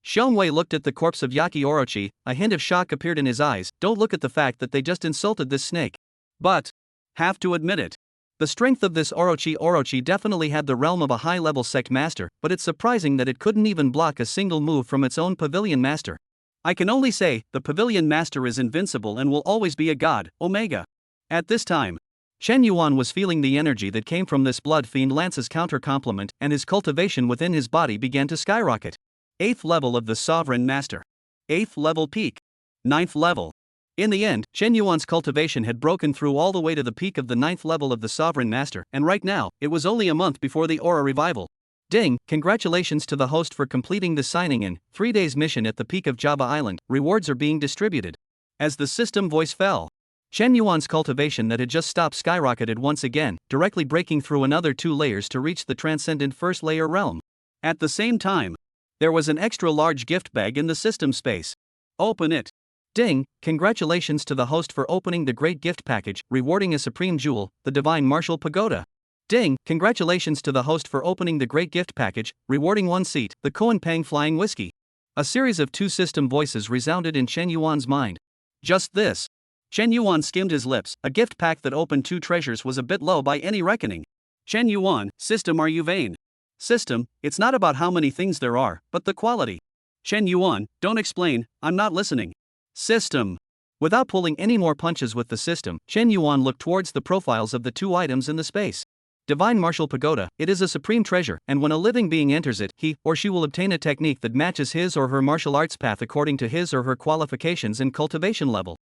Xiongwei looked at the corpse of Yaki Orochi, a hint of shock appeared in his eyes. Don't look at the fact that they just insulted this snake. But, have to admit it. The strength of this Orochi definitely had the realm of a high-level sect master, but it's surprising that it couldn't even block a single move from its own pavilion master. I can only say, the pavilion master is invincible and will always be a god, Omega. At this time, Chen Yuan was feeling the energy that came from this blood fiend lance's counter-complement, and his cultivation within his body began to skyrocket. 8th level of the Sovereign Master. 8th level peak. 9th level. In the end, Chen Yuan's cultivation had broken through all the way to the peak of the 9th level of the Sovereign Master, and right now, it was only a month before the Aura Revival. Ding, congratulations to the host for completing the signing in 3 days mission at the peak of Java Island. Rewards are being distributed. As the system voice fell, Chen Yuan's cultivation that had just stopped skyrocketed once again, directly breaking through another 2 layers to reach the transcendent first layer realm. At the same time, there was an extra large gift bag in the system space. Open it. Ding, congratulations to the host for opening the great gift package, rewarding a supreme jewel, the Divine Martial Pagoda. Ding, congratulations to the host for opening the great gift package, rewarding 1 seat, the Koan Pang Flying Whiskey. A series of 2 system voices resounded in Chen Yuan's mind. Just this. Chen Yuan skimmed his lips. A gift pack that opened 2 treasures was a bit low by any reckoning. Chen Yuan, system, are you vain? System, it's not about how many things there are, but the quality. Chen Yuan, don't explain, I'm not listening. System. Without pulling any more punches with the system, Chen Yuan looked towards the profiles of the 2 items in the space. Divine Martial Pagoda, it is a supreme treasure, and when a living being enters it, he or she will obtain a technique that matches his or her martial arts path according to his or her qualifications and cultivation level.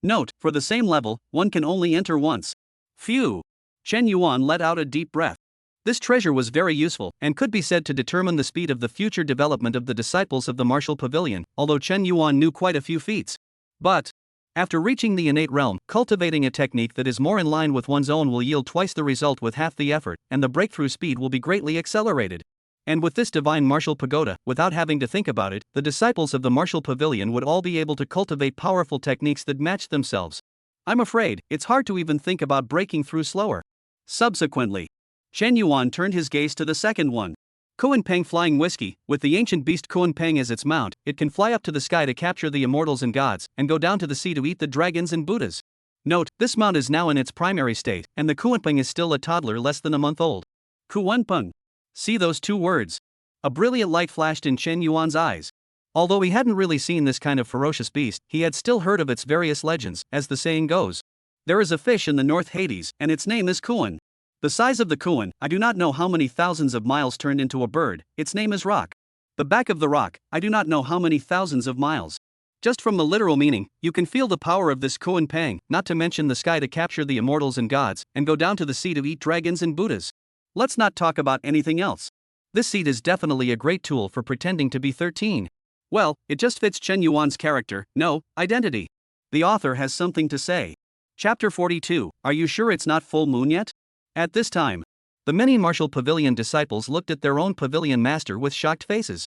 Note, for the same level, one can only enter once. Phew. Chen Yuan let out a deep breath. This treasure was very useful, and could be said to determine the speed of the future development of the disciples of the martial pavilion, although Chen Yuan knew quite a few feats. But, After reaching the innate realm, cultivating a technique that is more in line with one's own will yield twice the result with half the effort, and the breakthrough speed will be greatly accelerated. And with this divine martial pagoda, without having to think about it, the disciples of the martial pavilion would all be able to cultivate powerful techniques that match themselves. I'm afraid, it's hard to even think about breaking through slower. Subsequently, Chen Yuan turned his gaze to the second one. Kuan-Peng flying whiskey. With the ancient beast Kuan-Peng as its mount, it can fly up to the sky to capture the immortals and gods, and go down to the sea to eat the dragons and Buddhas. Note, this mount is now in its primary state, and the Kuan-Peng is still a toddler less than a month old. Kuan-Peng. See those two words? A brilliant light flashed in Chen Yuan's eyes. Although he hadn't really seen this kind of ferocious beast, he had still heard of its various legends, as the saying goes. There is a fish in the North Hades, and its name is Kuan. The size of the Kuan, I do not know how many thousands of miles turned into a bird, its name is rock. The back of the rock, I do not know how many thousands of miles. Just from the literal meaning, you can feel the power of this Kuan-Peng, not to mention the sky to capture the immortals and gods, and go down to the sea to eat dragons and Buddhas. Let's not talk about anything else. This seed is definitely a great tool for pretending to be 13. Well, it just fits Chen Yuan's character, no, identity. The author has something to say. Chapter 42, Are you sure it's not full moon yet? At this time, the many martial pavilion disciples looked at their own pavilion master with shocked faces.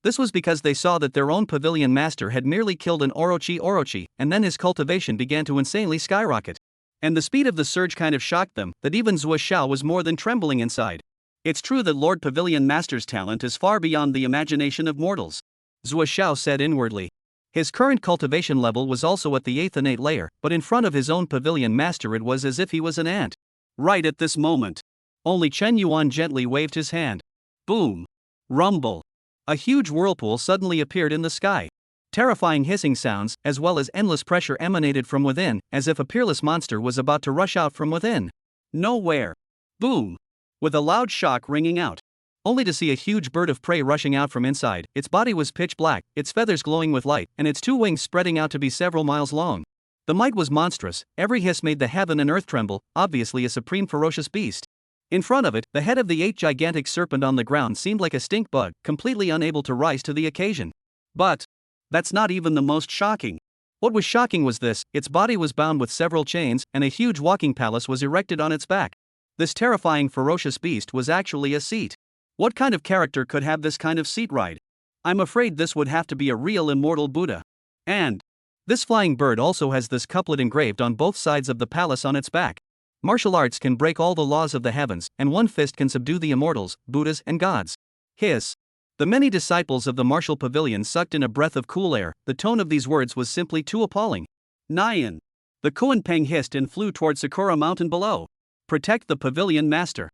This was because they saw that their own pavilion master had merely killed an Orochi, and then his cultivation began to insanely skyrocket. And the speed of the surge kind of shocked them, that even Zhuo Xiao was more than trembling inside. It's true that Lord Pavilion Master's talent is far beyond the imagination of mortals, Zhuo Xiao said inwardly. His current cultivation level was also at the 8th innate layer, but in front of his own pavilion master it was as if he was an ant. Right at this moment, only Chen Yuan gently waved his hand. Boom! Rumble! A huge whirlpool suddenly appeared in the sky. Terrifying hissing sounds, as well as endless pressure emanated from within, as if a peerless monster was about to rush out from within. Nowhere! Boom! With a loud shock ringing out. Only to see a huge bird of prey rushing out from inside. Its body was pitch black, its feathers glowing with light, and its two wings spreading out to be several miles long. The might was monstrous, every hiss made the heaven and earth tremble, obviously a supreme ferocious beast. In front of it, the head of the 8 gigantic serpent on the ground seemed like a stink bug, completely unable to rise to the occasion. But that's not even the most shocking. What was shocking was this: its body was bound with several chains, and a huge walking palace was erected on its back. This terrifying ferocious beast was actually a seat. What kind of character could have this kind of seat ride? I'm afraid this would have to be a real immortal Buddha. And this flying bird also has this couplet engraved on both sides of the palace on its back. Martial arts can break all the laws of the heavens, and one fist can subdue the immortals, Buddhas and gods. Hiss. The many disciples of the martial pavilion sucked in a breath of cool air. The tone of these words was simply too appalling. Nyan. The Kuan-Peng hissed and flew toward Sakura Mountain below. Protect the pavilion master,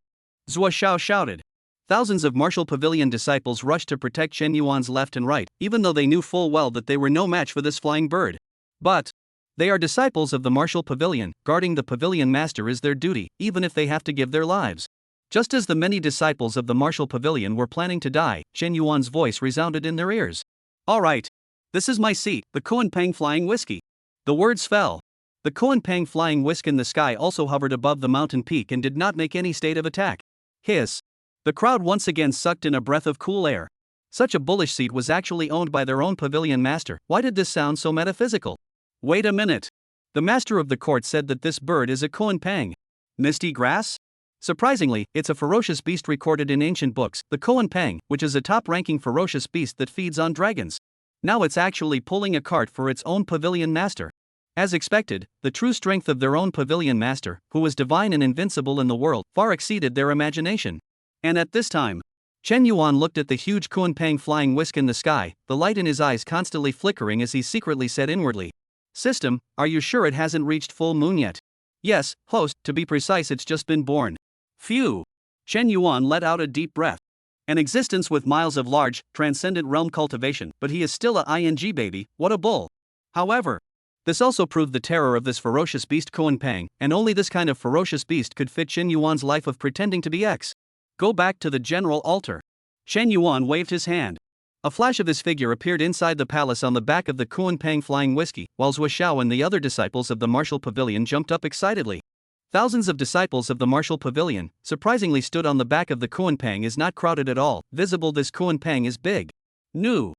Zhuo Xiao shouted. Thousands of martial pavilion disciples rushed to protect Chen Yuan's left and right, even though they knew full well that they were no match for this flying bird. But they are disciples of the martial pavilion. Guarding the pavilion master is their duty, even if they have to give their lives. Just as the many disciples of the martial pavilion were planning to die, Chen Yuan's voice resounded in their ears. All right. This is my seat, the Kuan-Peng flying whiskey. The words fell. The Kuan-Peng flying whisk in the sky also hovered above the mountain peak and did not make any state of attack. Hiss. The crowd once again sucked in a breath of cool air. Such a bullish seat was actually owned by their own pavilion master. Why did this sound so metaphysical? Wait a minute. The master of the court said that this bird is a Kuan-Peng. Misty grass? Surprisingly, it's a ferocious beast recorded in ancient books, the Kuan-Peng, which is a top-ranking ferocious beast that feeds on dragons. Now it's actually pulling a cart for its own pavilion master. As expected, the true strength of their own pavilion master, who was divine and invincible in the world, far exceeded their imagination. And at this time, Chen Yuan looked at the huge Kuan-Peng flying whisk in the sky, the light in his eyes constantly flickering as he secretly said inwardly, System, are you sure it hasn't reached full moon yet? Yes, host, to be precise it's just been born. Phew. Chen Yuan let out a deep breath. An existence with miles of large, transcendent realm cultivation, but he is still a ING baby, what a bull. However, this also proved the terror of this ferocious beast Kuan-Peng, and only this kind of ferocious beast could fit Chen Yuan's life of pretending to be X. Go back to the general altar. Chen Yuan waved his hand. A flash of his figure appeared inside the palace on the back of the Kuan-Peng flying whiskey, while Zhuo Xiao and the other disciples of the martial pavilion jumped up excitedly. Thousands of disciples of the martial pavilion, surprisingly stood on the back of the Kuan-Peng is not crowded at all, visible this Kuan-Peng is big. Newt.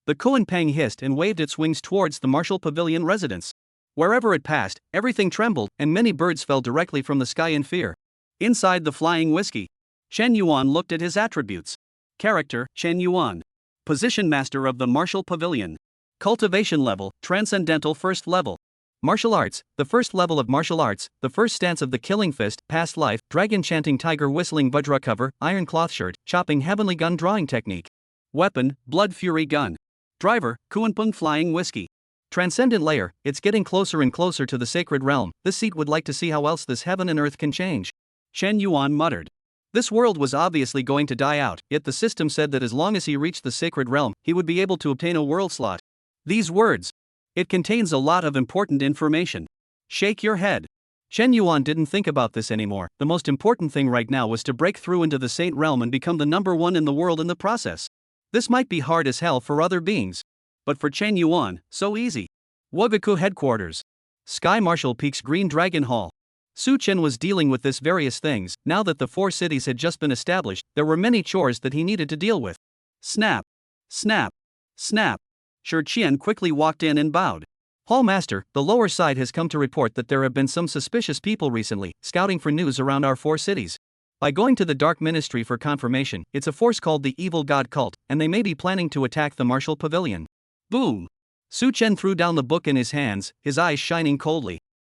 The Kuan-Pang hissed and waved its wings towards the martial pavilion residence. Wherever it passed, everything trembled, and many birds fell directly from the sky in fear. Inside the flying whiskey, Chen Yuan looked at his attributes. Character, Chen Yuan. Position Master of the Martial Pavilion. Cultivation level, Transcendental First Level. Martial Arts, the first level of martial arts, the first stance of the Killing Fist, Past Life, Dragon Chanting Tiger Whistling Vajra Cover, Iron Cloth Shirt, Chopping Heavenly Gun Drawing Technique. Weapon, Blood Fury Gun. Driver, Kuanpung Flying Whiskey. Transcendent Layer, it's getting closer and closer to the sacred realm. This seat would like to see how else this heaven and earth can change. Chen Yuan muttered. This world was obviously going to die out, yet the system said that as long as he reached the sacred realm, he would be able to obtain a world slot. These words. It contains a lot of important information. Shake your head. Chen Yuan didn't think about this anymore. The most important thing right now was to break through into the Saint Realm and become the #1 in the world in the process. This might be hard as hell for other beings. But for Chen Yuan, so easy. Wagaku Headquarters. Sky Marshal Peak's Green Dragon Hall. Su Chen was dealing with this various things. Now that the 4 cities had just been established, there were many chores that he needed to deal with. Snap. Snap. Snap. Shi Qian quickly walked in and bowed. Hall Master, the lower side has come to report that there have been some suspicious people recently, scouting for news around our 4 cities. By going to the Dark Ministry for confirmation, it's a force called the Evil God Cult, and they may be planning to attack the Martial Pavilion. Boom! Su Chen threw down the book in his hands, his eyes shining coldly.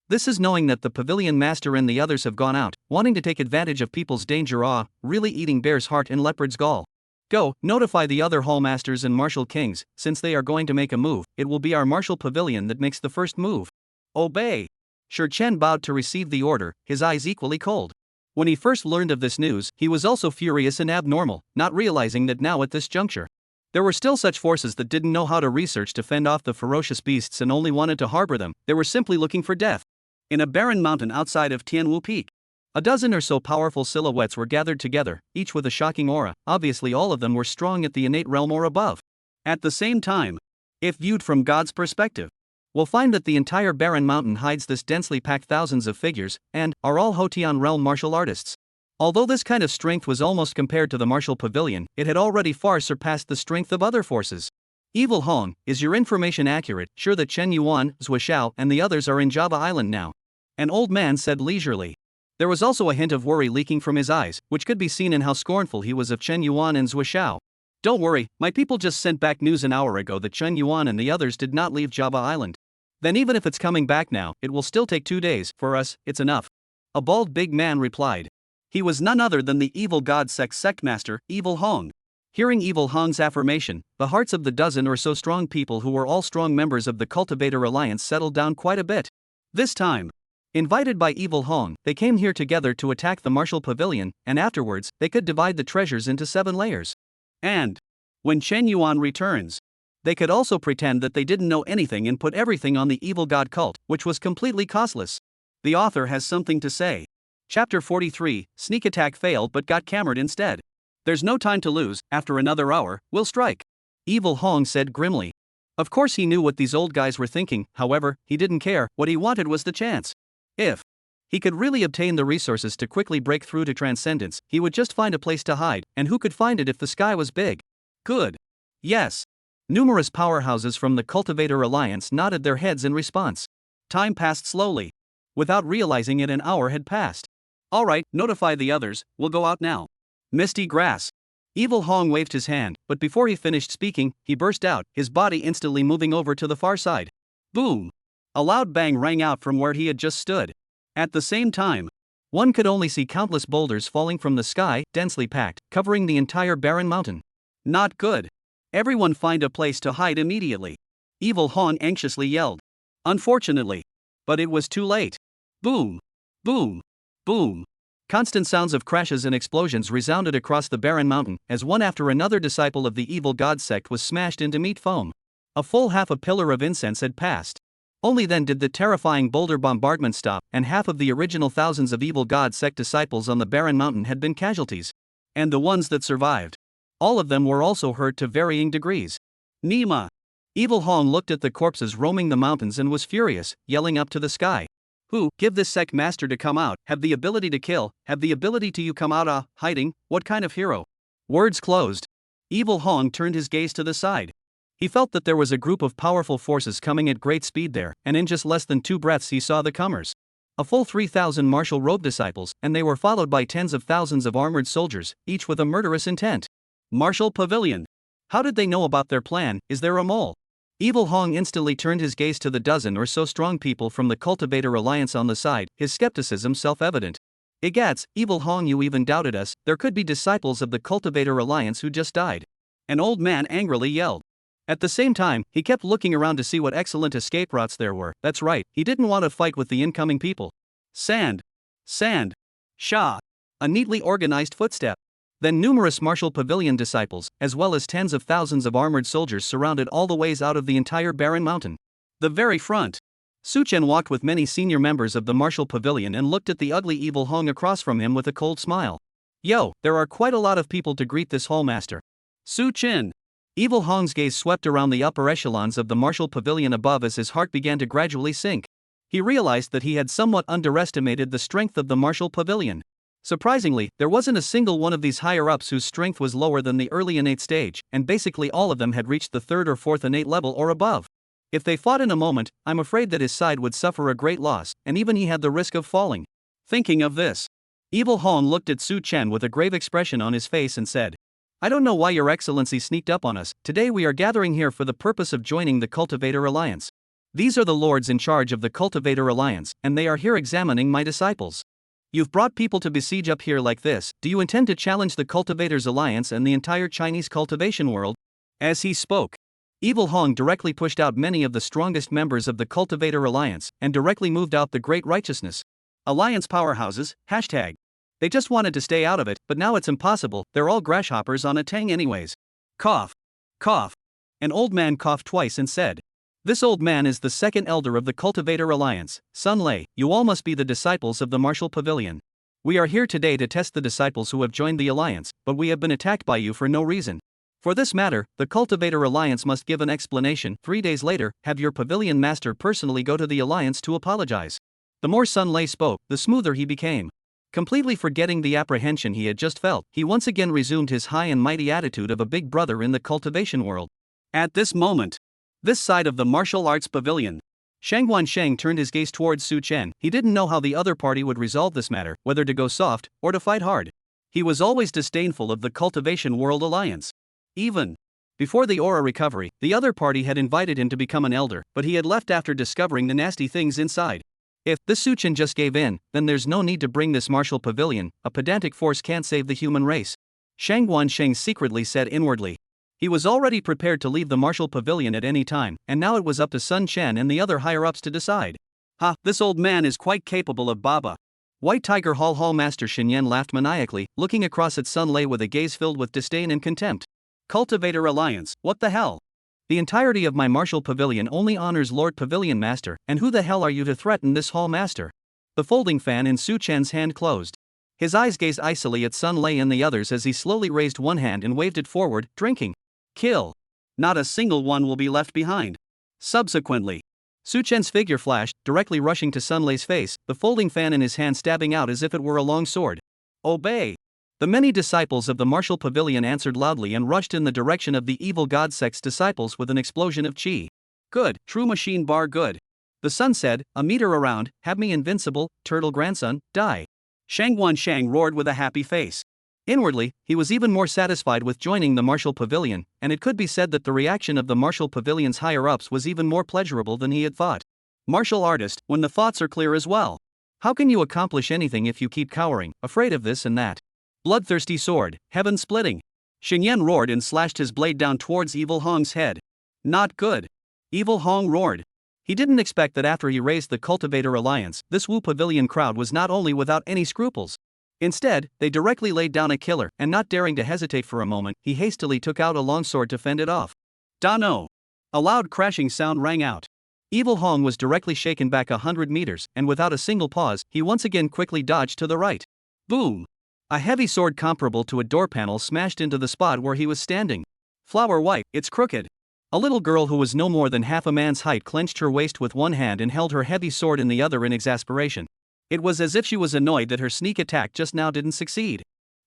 This is knowing that the Pavilion Master and the others have gone out, wanting to take advantage of people's danger really eating bear's heart and leopard's gall. Go, notify the other Hall Masters and Martial Kings, since they are going to make a move, it will be our Martial Pavilion that makes the first move. Obey! Shi Chen bowed to receive the order, his eyes equally cold. When he first learned of this news, he was also furious and abnormal, not realizing that now at this juncture, there were still such forces that didn't know how to research to fend off the ferocious beasts and only wanted to harbor them. They were simply looking for death. In a barren mountain outside of Tianwu Peak, a dozen or so powerful silhouettes were gathered together, each with a shocking aura. Obviously all of them were strong at the innate realm or above. At the same time, if viewed from God's perspective, we'll find that the entire barren mountain hides this densely packed thousands of figures, and are all Hotian realm martial artists. Although this kind of strength was almost compared to the Martial Pavilion, it had already far surpassed the strength of other forces. Evil Hong, is your information accurate? Sure that Chen Yuan, Zhou Xiao, and the others are in Java Island now? An old man said leisurely. There was also a hint of worry leaking from his eyes, which could be seen in how scornful he was of Chen Yuan and Zhou Xiao. Don't worry, my people just sent back news an hour ago that Chen Yuan and the others did not leave Java Island. Then even if it's coming back now, it will still take 2 days. For us, it's enough. A bald big man replied. He was none other than the evil god sect master, Evil Hong. Hearing Evil Hong's affirmation, the hearts of the dozen or so strong people who were all strong members of the Cultivator Alliance settled down quite a bit. This time, invited by Evil Hong, they came here together to attack the Martial Pavilion, and afterwards, they could divide the treasures into 7 layers. And when Chen Yuan returns, they could also pretend that they didn't know anything and put everything on the Evil God Cult, which was completely costless. The author has something to say. Chapter 43, Sneak Attack failed but got cammered instead. There's no time to lose, after another hour, we'll strike. Evil Hong said grimly. Of course he knew what these old guys were thinking, however, he didn't care. What he wanted was the chance. If he could really obtain the resources to quickly break through to Transcendence, he would just find a place to hide, and who could find it if the sky was big? Good. Yes. Numerous powerhouses from the Cultivator Alliance nodded their heads in response. Time passed slowly. Without realizing it, an hour had passed. All right, notify the others, we'll go out now. Misty grass. Evil Hong waved his hand, but before he finished speaking, he burst out, his body instantly moving over to the far side. Boom! A loud bang rang out from where he had just stood. At the same time, one could only see countless boulders falling from the sky, densely packed, covering the entire barren mountain. Not good. Everyone find a place to hide immediately. Evil Hong anxiously yelled. Unfortunately. But it was too late. Boom! Boom! Boom! Constant sounds of crashes and explosions resounded across the barren mountain, as one after another disciple of the evil god sect was smashed into meat foam. A full half a pillar of incense had passed. Only then did the terrifying boulder bombardment stop, and half of the original thousands of evil god sect disciples on the barren mountain had been casualties. And the ones that survived, all of them were also hurt to varying degrees. Nima! Evil Hong looked at the corpses roaming the mountains and was furious, yelling up to the sky. Who, give this sect master to come out, have the ability to kill, have the ability to you come out hiding, what kind of hero? Words closed. Evil Hong turned his gaze to the side. He felt that there was a group of powerful forces coming at great speed there, and in just less than 2 breaths he saw the comers. A full 3,000 martial robe disciples, and they were followed by tens of thousands of armored soldiers, each with a murderous intent. Martial Pavilion. How did they know about their plan? Is there a mole? Evil Hong instantly turned his gaze to the dozen or so strong people from the Cultivator Alliance on the side, his skepticism self-evident. Egats, Evil Hong, you even doubted us. There could be disciples of the Cultivator Alliance who just died. An old man angrily yelled. At the same time, he kept looking around to see what excellent escape routes there were. That's right, he didn't want to fight with the incoming people. Sand. Sand. Sha. A neatly organized footstep. Then numerous martial pavilion disciples, as well as tens of thousands of armored soldiers surrounded all the ways out of the entire barren mountain. The very front. Su Chen walked with many senior members of the martial pavilion and looked at the ugly Evil Hong across from him with a cold smile. Yo, there are quite a lot of people to greet this hallmaster. Su Chen. Evil Hong's gaze swept around the upper echelons of the martial pavilion above as his heart began to gradually sink. He realized that he had somewhat underestimated the strength of the martial pavilion. Surprisingly, there wasn't a single one of these higher-ups whose strength was lower than the early innate stage, and basically all of them had reached the 3rd or 4th innate level or above. If they fought in a moment, I'm afraid that his side would suffer a great loss, and even he had the risk of falling. Thinking of this, Evil Hong looked at Su Chen with a grave expression on his face and said, I don't know why your excellency sneaked up on us. Today we are gathering here for the purpose of joining the Cultivator Alliance. These are the lords in charge of the Cultivator Alliance, and they are here examining my disciples. You've brought people to besiege up here like this. Do you intend to challenge the Cultivators Alliance and the entire Chinese cultivation world? As he spoke, Evil Hong directly pushed out many of the strongest members of the Cultivator Alliance, and directly moved out the Great Righteousness Alliance powerhouses, hashtag. They just wanted to stay out of it, but now it's impossible, they're all grasshoppers on a tang anyways. Cough. Cough. An old man coughed twice and said, This old man is the second elder of the Cultivator Alliance. Sun Lei, you all must be the disciples of the Martial Pavilion. We are here today to test the disciples who have joined the Alliance, but we have been attacked by you for no reason. For this matter, the Cultivator Alliance must give an explanation. 3 days later, have your Pavilion Master personally go to the Alliance to apologize. The more Sun Lei spoke, the smoother he became. Completely forgetting the apprehension he had just felt, he once again resumed his high and mighty attitude of a big brother in the cultivation world. At this moment, this side of the martial arts pavilion, Shang Wansheng turned his gaze towards Su Chen. He didn't know how the other party would resolve this matter, whether to go soft or to fight hard. He was always disdainful of the Cultivation World Alliance. Even before the aura recovery, the other party had invited him to become an elder, but he had left after discovering the nasty things inside. If this Su Chen just gave in, then there's no need to bring this martial pavilion. A pedantic force can't save the human race. Shang Wansheng secretly said inwardly. He was already prepared to leave the martial pavilion at any time, and now it was up to Sun Chen and the other higher-ups to decide. Ha, this old man is quite capable of Baba. White Tiger Hall Master Shinyan laughed maniacally, looking across at Sun Lei with a gaze filled with disdain and contempt. Cultivator Alliance, what the hell? The entirety of my martial pavilion only honors Lord Pavilion Master, and who the hell are you to threaten this Hall Master? The folding fan in Su Chen's hand closed. His eyes gazed icily at Sun Lei and the others as he slowly raised one hand and waved it forward, drinking. Kill. Not a single one will be left behind. Subsequently, Su Chen's figure flashed, directly rushing to Sun Lei's face, the folding fan in his hand stabbing out as if it were a long sword. Obey. The many disciples of the martial pavilion answered loudly and rushed in the direction of the evil god sect's disciples with an explosion of chi. Good, true machine bar good. The sun said, a meter around, have me invincible, turtle grandson, die. Shang Wansheng roared with a happy face. Inwardly, he was even more satisfied with joining the martial pavilion, and it could be said that the reaction of the martial pavilion's higher-ups was even more pleasurable than he had thought. Martial artist, when the thoughts are clear as well. How can you accomplish anything if you keep cowering, afraid of this and that? Bloodthirsty sword, heaven-splitting. Xingyan roared and slashed his blade down towards Evil Hong's head. Not good. Evil Hong roared. He didn't expect that after he raised the Cultivator Alliance, this Wu Pavilion crowd was not only without any scruples. Instead, they directly laid down a killer, and not daring to hesitate for a moment, he hastily took out a longsword to fend it off. Da-no! A loud crashing sound rang out. Evil Hong was directly shaken back 100 meters, and without a single pause, he once again quickly dodged to the right. Boom! A heavy sword comparable to a door panel smashed into the spot where he was standing. Flower white, it's crooked. A little girl who was no more than half a man's height clenched her waist with one hand and held her heavy sword in the other in exasperation. It was as if she was annoyed that her sneak attack just now didn't succeed.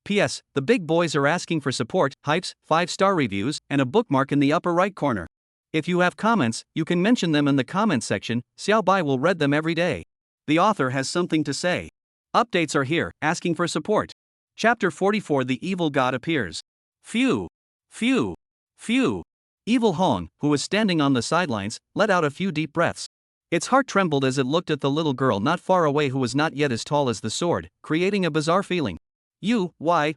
P.S. The big boys are asking for support, hypes, 5-star reviews, and a bookmark in the upper right corner. If you have comments, you can mention them in the comments section. Xiao Bai will read them every day. The author has something to say. Updates are here, asking for support. Chapter 44 The Evil God Appears. Phew. Phew. Phew. Evil Hong, who was standing on the sidelines, let out a few deep breaths. Its heart trembled as it looked at the little girl not far away who was not yet as tall as the sword, creating a bizarre feeling. Why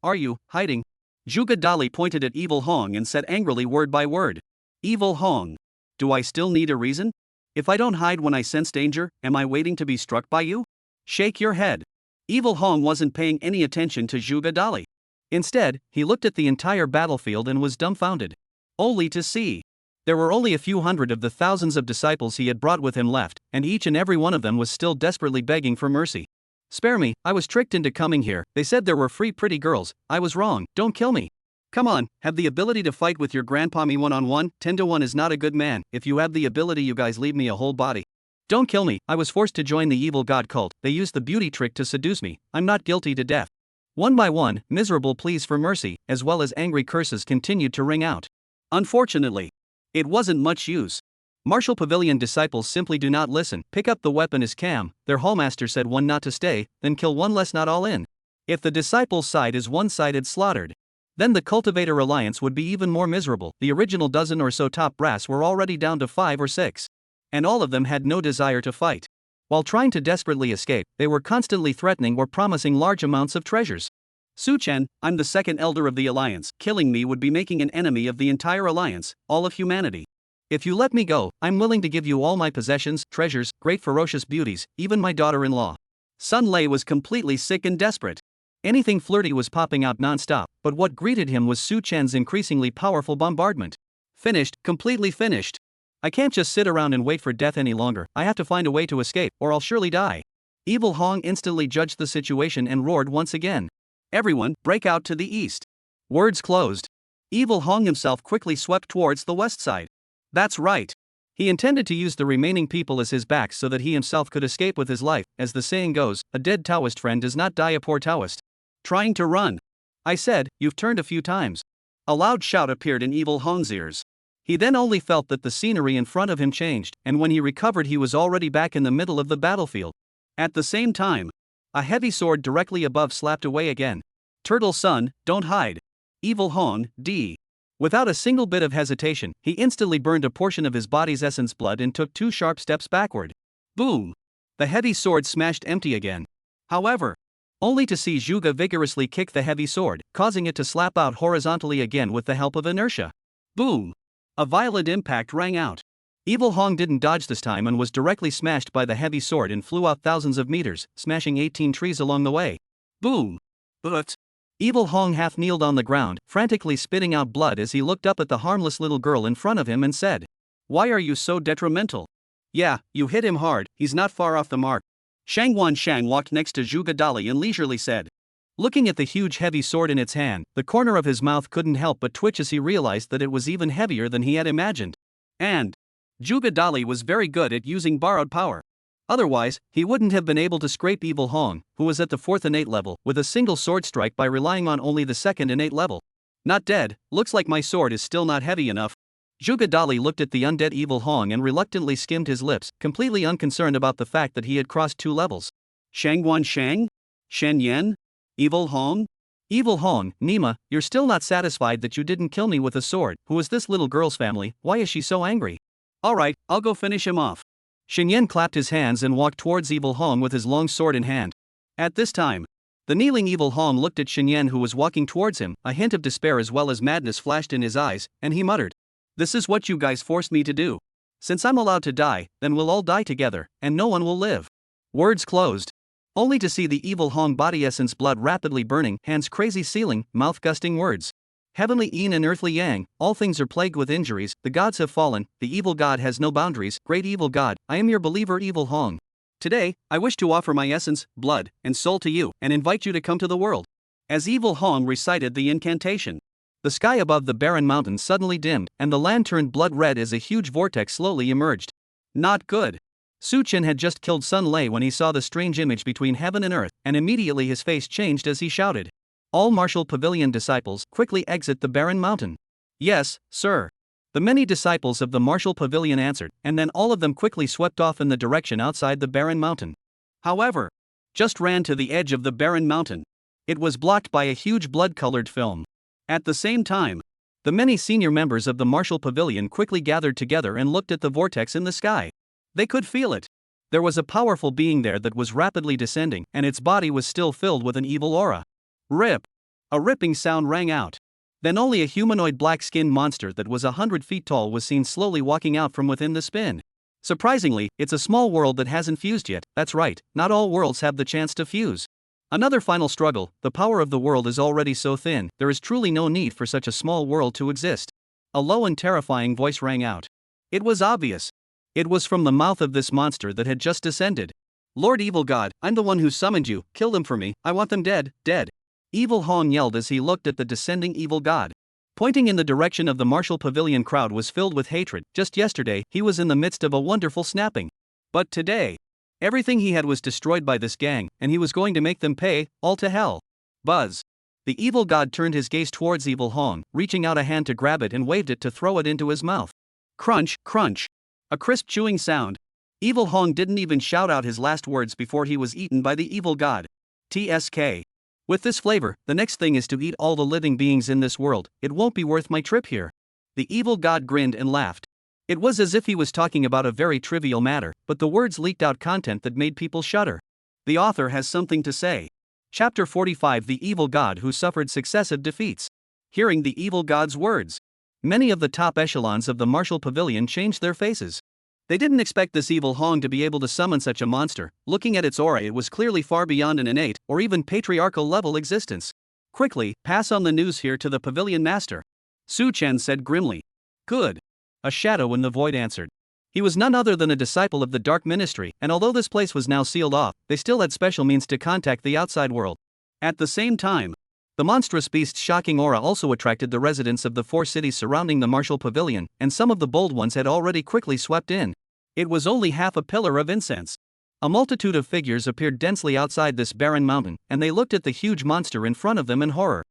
are you hiding? Zhuge Dali pointed at Evil Hong and said angrily word by word. Evil Hong. Do I still need a reason? If I don't hide when I sense danger, am I waiting to be struck by you? Shake your head. Evil Hong wasn't paying any attention to Zhuge Dali. Instead, he looked at the entire battlefield and was dumbfounded. Only to see. There were only a few hundred of the thousands of disciples he had brought with him left, and each and every one of them was still desperately begging for mercy. Spare me, I was tricked into coming here. They said there were free pretty girls. I was wrong, don't kill me. Come on, have the ability to fight with your grandpa me one-on-one. 10-1 is not a good man. If you have the ability, you guys leave me a whole body. Don't kill me, I was forced to join the evil god cult. They used the beauty trick to seduce me. I'm not guilty to death. One by one, miserable pleas for mercy, as well as angry curses continued to ring out. Unfortunately, it wasn't much use. Martial Pavilion disciples simply do not listen. Pick up the weapon as Cam, their hallmaster said one not to stay, then kill one less not all in. If the disciples' side is one-sided slaughtered, then the Cultivator Alliance would be even more miserable. The original dozen or so top brass were already down to 5 or 6. And all of them had no desire to fight. While trying to desperately escape, they were constantly threatening or promising large amounts of treasures. Su Chen, I'm the second elder of the Alliance. Killing me would be making an enemy of the entire Alliance, all of humanity. If you let me go, I'm willing to give you all my possessions, treasures, great ferocious beauties, even my daughter-in-law. Sun Lei was completely sick and desperate. Anything flirty was popping out non-stop, but what greeted him was Su Chen's increasingly powerful bombardment. Finished, completely finished. I can't just sit around and wait for death any longer. I have to find a way to escape, or I'll surely die. Evil Hong instantly judged the situation and roared once again. Everyone, break out to the east. Words closed. Evil Hong himself quickly swept towards the west side. That's right. He intended to use the remaining people as his backs so that he himself could escape with his life. As the saying goes, a dead Taoist friend does not die a poor Taoist. Trying to run. I said, you've turned a few times. A loud shout appeared in Evil Hong's ears. He then only felt that the scenery in front of him changed, and when he recovered he was already back in the middle of the battlefield. At the same time, a heavy sword directly above slapped away again. Turtle Son, don't hide. Evil Hong, D. Without a single bit of hesitation, he instantly burned a portion of his body's essence blood and took 2 sharp steps backward. Boom! The heavy sword smashed empty again. However, only to see Zhuge vigorously kick the heavy sword, causing it to slap out horizontally again with the help of inertia. Boom! A violent impact rang out. Evil Hong didn't dodge this time and was directly smashed by the heavy sword and flew out thousands of meters, smashing 18 trees along the way. Boom! But Evil Hong half kneeled on the ground, frantically spitting out blood as he looked up at the harmless little girl in front of him and said, "Why are you so detrimental?" "Yeah, you hit him hard, he's not far off the mark." Shang Wanshang walked next to Zhuge Dali and leisurely said. Looking at the huge heavy sword in its hand, the corner of his mouth couldn't help but twitch as he realized that it was even heavier than he had imagined. And Zhuge Dali was very good at using borrowed power. Otherwise, he wouldn't have been able to scrape Evil Hong, who was at the 4th innate level, with a single sword strike by relying on only the 2nd innate level. Not dead, looks like my sword is still not heavy enough. Zhuge Dali looked at the undead Evil Hong and reluctantly skimmed his lips, completely unconcerned about the fact that he had crossed 2 levels. Shang Wanshang? Shen Yen? Evil Hong? Evil Hong, Nima, you're still not satisfied that you didn't kill me with a sword. Who is this little girl's family? Why is she so angry? Alright, I'll go finish him off. Shen Yen clapped his hands and walked towards Evil Hong with his long sword in hand. At this time, the kneeling Evil Hong looked at Shen Yen who was walking towards him, a hint of despair as well as madness flashed in his eyes, and he muttered. This is what you guys forced me to do. Since I'm allowed to die, then we'll all die together, and no one will live. Words closed. Only to see the Evil Hong body essence blood rapidly burning, hands crazy sealing, mouth gusting words. Heavenly Yin and earthly Yang, all things are plagued with injuries, the gods have fallen, the evil god has no boundaries, great evil god, I am your believer Evil Hong. Today, I wish to offer my essence, blood, and soul to you, and invite you to come to the world. As Evil Hong recited the incantation, the sky above the barren mountain suddenly dimmed, and the land turned blood red as a huge vortex slowly emerged. Not good. Su Chen had just killed Sun Lei when he saw the strange image between heaven and earth, and immediately his face changed as he shouted. All Martial Pavilion disciples, quickly exit the barren mountain. Yes, sir. The many disciples of the martial pavilion answered, and then all of them quickly swept off in the direction outside the barren mountain. However, just ran to the edge of the barren mountain. It was blocked by a huge blood-colored film. At the same time, the many senior members of the martial pavilion quickly gathered together and looked at the vortex in the sky. They could feel it. There was a powerful being there that was rapidly descending, and its body was still filled with an evil aura. Rip! A ripping sound rang out. Then only a humanoid black-skinned monster that was 100 feet tall was seen slowly walking out from within the spin. Surprisingly, it's a small world that hasn't fused yet. That's right, not all worlds have the chance to fuse. Another final struggle. The power of the world is already so thin, there is truly no need for such a small world to exist. A low and terrifying voice rang out. It was obvious. It was from the mouth of this monster that had just descended. Lord Evil God, I'm the one who summoned you, kill them for me, I want them dead, dead. Evil Hong yelled as he looked at the descending evil god. Pointing in the direction of the martial pavilion crowd was filled with hatred. Just yesterday, he was in the midst of a wonderful snapping. But today, everything he had was destroyed by this gang, and he was going to make them pay, all to hell. Buzz. The evil god turned his gaze towards Evil Hong, reaching out a hand to grab it and waved it to throw it into his mouth. Crunch, crunch. A crisp chewing sound. Evil Hong didn't even shout out his last words before he was eaten by the evil god. TSK. With this flavor, the next thing is to eat all the living beings in this world. It won't be worth my trip here. The evil god grinned and laughed. It was as if he was talking about a very trivial matter, but the words leaked out content that made people shudder. The author has something to say. Chapter 45: The Evil God Who Suffered Successive Defeats. Hearing the evil god's words, many of the top echelons of the martial pavilion changed their faces. They didn't expect this evil Hong to be able to summon such a monster. Looking at its aura, it was clearly far beyond an innate or even patriarchal level existence. Quickly, pass on the news here to the pavilion master. Su Chen said grimly. Good. A shadow in the void answered. He was none other than a disciple of the Dark Ministry, and although this place was now sealed off, they still had special means to contact the outside world. At the same time, the monstrous beast's shocking aura also attracted the residents of the 4 cities surrounding the martial pavilion, and some of the bold ones had already quickly swept in. It was only half a pillar of incense. A multitude of figures appeared densely outside this barren mountain, and they looked at the huge monster in front of them in horror.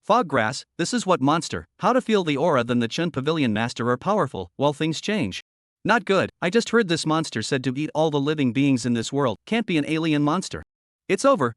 Foggrass, this is what monster, how to feel the aura than the Chun Pavilion Master are powerful, while things change. Not good, I just heard this monster said to eat all the living beings in this world, can't be an alien monster. It's over,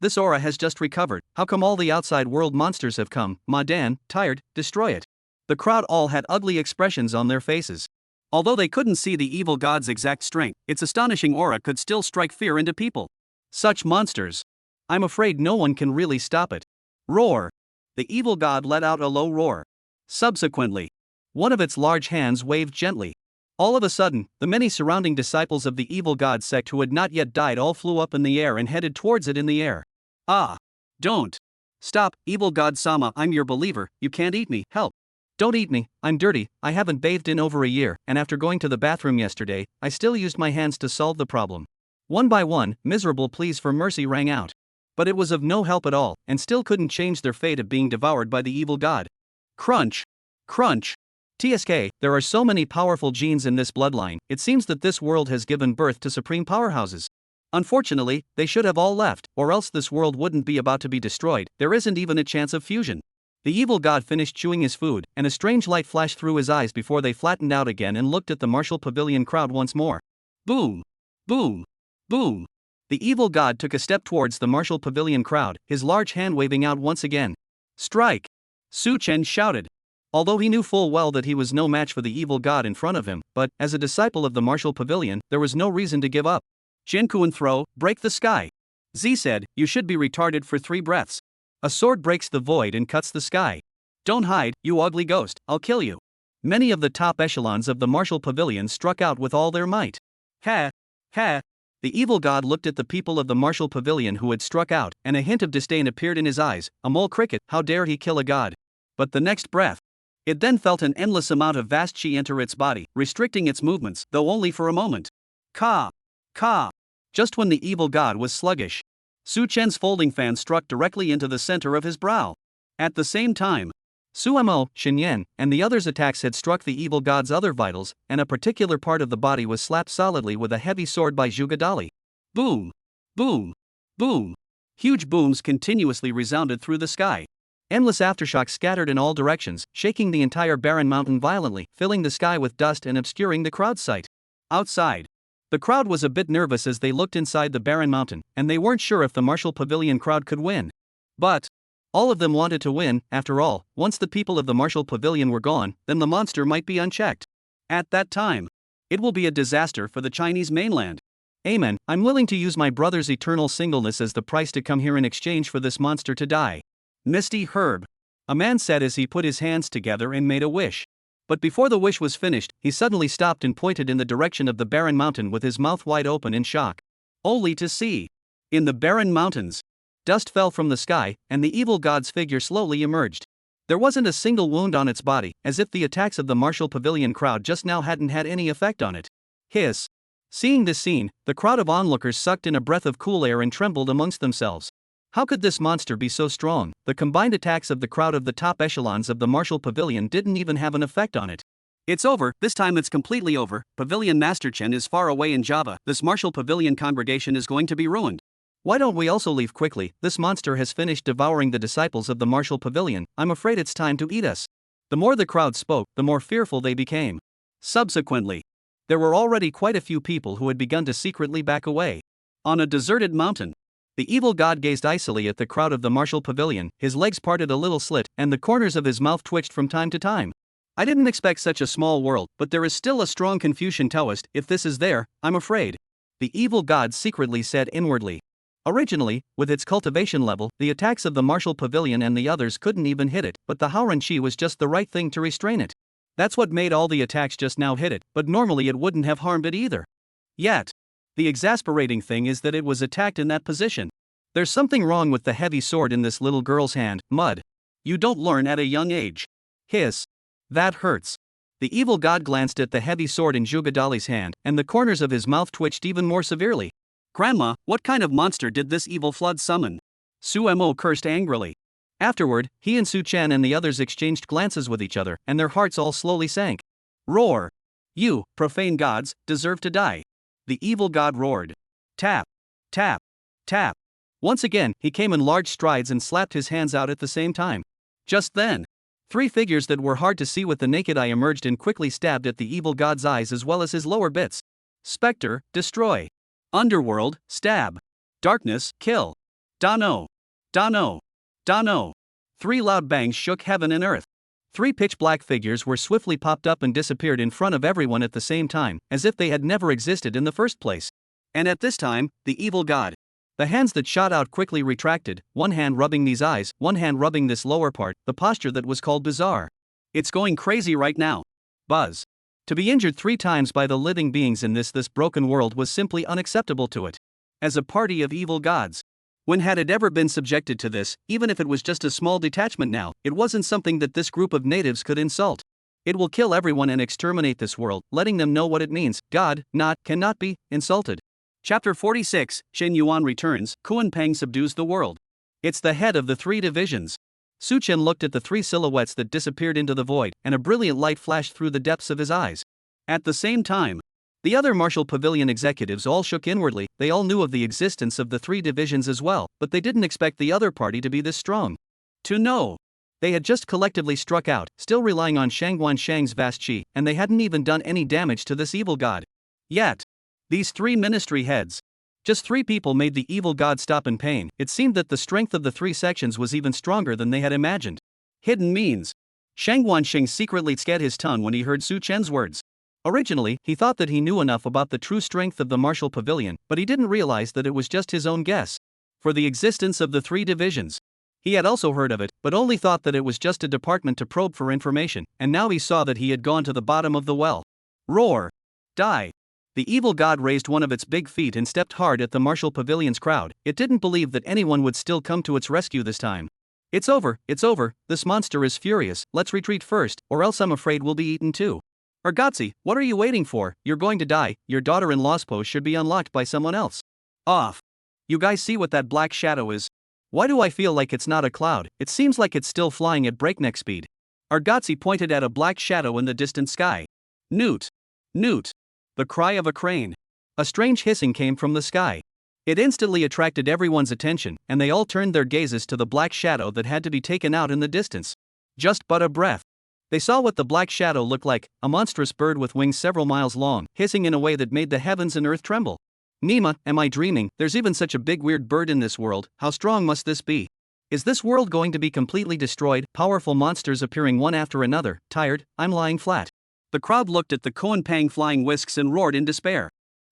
this aura has just recovered, how come all the outside world monsters have come, Ma Dan, tired, destroy it. The crowd all had ugly expressions on their faces. Although they couldn't see the evil god's exact strength, its astonishing aura could still strike fear into people. Such monsters. I'm afraid no one can really stop it. Roar. The evil god let out a low roar. Subsequently, one of its large hands waved gently. All of a sudden, the many surrounding disciples of the evil god sect who had not yet died all flew up in the air and headed towards it in the air. Ah! Don't! Stop, evil god Sama, I'm your believer, you can't eat me, help! Don't eat me, I'm dirty, I haven't bathed in over a year, and after going to the bathroom yesterday, I still used my hands to solve the problem. One by one, miserable pleas for mercy rang out. But it was of no help at all, and still couldn't change their fate of being devoured by the evil god. Crunch! Crunch! TSK, there are so many powerful genes in this bloodline, it seems that this world has given birth to supreme powerhouses. Unfortunately, they should have all left, or else this world wouldn't be about to be destroyed, there isn't even a chance of fusion. The evil god finished chewing his food, and a strange light flashed through his eyes before they flattened out again and looked at the martial pavilion crowd once more. Boom! Boom! Boom! The evil god took a step towards the martial pavilion crowd, his large hand waving out once again. Strike! Su Chen shouted. Although he knew full well that he was no match for the evil god in front of him, but, as a disciple of the martial pavilion, there was no reason to give up. Jiankuan throw, break the sky. Z said, you should be retarded for 3 breaths. A sword breaks the void and cuts the sky. Don't hide, you ugly ghost, I'll kill you. Many of the top echelons of the martial pavilion struck out with all their might. Ha! Ha! The evil god looked at the people of the martial pavilion who had struck out, and a hint of disdain appeared in his eyes. A mole cricket, how dare he kill a god? But the next breath, it then felt an endless amount of vast chi enter its body, restricting its movements, though only for a moment. Ka! Ka! Just when the evil god was sluggish, Su Chen's folding fan struck directly into the center of his brow. At the same time, Suemo, Shinyan, and the others' attacks had struck the evil god's other vitals, and a particular part of the body was slapped solidly with a heavy sword by Zhuge Dali. Boom! Boom! Boom! Huge booms continuously resounded through the sky. Endless aftershocks scattered in all directions, shaking the entire barren mountain violently, filling the sky with dust and obscuring the crowd's sight. Outside, the crowd was a bit nervous as they looked inside the barren mountain, and they weren't sure if the Martial Pavilion crowd could win. But all of them wanted to win. After all, once the people of the Martial Pavilion were gone, then the monster might be unchecked. At that time, it will be a disaster for the Chinese mainland. Amen. I'm willing to use my brother's eternal singleness as the price to come here in exchange for this monster to die. Misty Herb, a man said as he put his hands together and made a wish. But before the wish was finished, he suddenly stopped and pointed in the direction of the barren mountain with his mouth wide open in shock. Only to see, in the barren mountains, dust fell from the sky, and the evil god's figure slowly emerged. There wasn't a single wound on its body, as if the attacks of the Martial Pavilion crowd just now hadn't had any effect on it. Hiss. Seeing this scene, the crowd of onlookers sucked in a breath of cool air and trembled amongst themselves. How could this monster be so strong? The combined attacks of the crowd of the top echelons of the Martial Pavilion didn't even have an effect on it. It's over, this time it's completely over. Pavilion Master Chen is far away in Java. This Martial Pavilion congregation is going to be ruined. Why don't we also leave quickly? This monster has finished devouring the disciples of the Martial Pavilion. I'm afraid it's time to eat us. The more the crowd spoke, the more fearful they became. Subsequently, there were already quite a few people who had begun to secretly back away. On a deserted mountain, the evil god gazed icily at the crowd of the Martial Pavilion, his legs parted a little slit, and the corners of his mouth twitched from time to time. I didn't expect such a small world, but there is still a strong Confucian Taoist, if this is there, I'm afraid. The evil god secretly said inwardly. Originally, with its cultivation level, the attacks of the Martial Pavilion and the others couldn't even hit it, but the Haoran Chi was just the right thing to restrain it. That's what made all the attacks just now hit it, but normally it wouldn't have harmed it either. Yet, the exasperating thing is that it was attacked in that position. There's something wrong with the heavy sword in this little girl's hand. Mud. You don't learn at a young age. Hiss. That hurts. The evil god glanced at the heavy sword in Zhugadali's hand, and the corners of his mouth twitched even more severely. Grandma, what kind of monster did this evil flood summon? Su Mo cursed angrily. Afterward, he and Su Chen and the others exchanged glances with each other, and their hearts all slowly sank. Roar. You, profane gods, deserve to die. The evil god roared. Tap. Tap. Tap. Once again, he came in large strides and slapped his hands out at the same time. Just then, three figures that were hard to see with the naked eye emerged and quickly stabbed at the evil god's eyes as well as his lower bits. Spectre, destroy. Underworld, stab. Darkness, kill. Dano. Dano. Dano. Three loud bangs shook heaven and earth. Three pitch-black figures were swiftly popped up and disappeared in front of everyone at the same time, as if they had never existed in the first place. And at this time, the evil god. The hands that shot out quickly retracted, one hand rubbing these eyes, one hand rubbing this lower part, the posture that was called bizarre. It's going crazy right now. Buzz. To be injured 3 times by the living beings in this broken world was simply unacceptable to it. As a party of evil gods. When had it ever been subjected to this, even if it was just a small detachment now, it wasn't something that this group of natives could insult. It will kill everyone and exterminate this world, letting them know what it means. God, cannot be, insulted. Chapter 46, Shen Yuan returns, Kuan Peng subdues the world. It's the head of the 3 divisions. Su Chen looked at the 3 silhouettes that disappeared into the void, and a brilliant light flashed through the depths of his eyes. At the same time, the other Martial Pavilion executives all shook inwardly. They all knew of the existence of the 3 divisions as well, but they didn't expect the other party to be this strong. To know. They had just collectively struck out, still relying on Shangguan Shang's vast qi, and they hadn't even done any damage to this evil god. Yet, these 3 ministry heads. Just 3 people made the evil god stop in pain. It seemed that the strength of the 3 sections was even stronger than they had imagined. Hidden means. Shangguan Shang secretly scat his tongue when he heard Su Chen's words. Originally, he thought that he knew enough about the true strength of the Martial Pavilion, but he didn't realize that it was just his own guess. For the existence of the 3 divisions. He had also heard of it, but only thought that it was just a department to probe for information, and now he saw that he had gone to the bottom of the well. Roar. Die. The evil god raised one of its big feet and stepped hard at the Martial Pavilion's crowd. It didn't believe that anyone would still come to its rescue this time. It's over, this monster is furious, let's retreat first, or else I'm afraid we'll be eaten too. Urgatzi, what are you waiting for? You're going to die. Your daughter-in-law's post should be unlocked by someone else. Off. You guys see what that black shadow is? Why do I feel like it's not a cloud? It seems like it's still flying at breakneck speed. Urgatzi pointed at a black shadow in the distant sky. Newt. Newt. The cry of a crane. A strange hissing came from the sky. It instantly attracted everyone's attention, and they all turned their gazes to the black shadow that had to be taken out in the distance. Just but a breath. They saw what the black shadow looked like, a monstrous bird with wings several miles long, hissing in a way that made the heavens and earth tremble. Nima, am I dreaming? There's even such a big weird bird in this world, how strong must this be? Is this world going to be completely destroyed? Powerful monsters appearing one after another. Tired, I'm lying flat. The crowd looked at the Confronting flying whisks and roared in despair.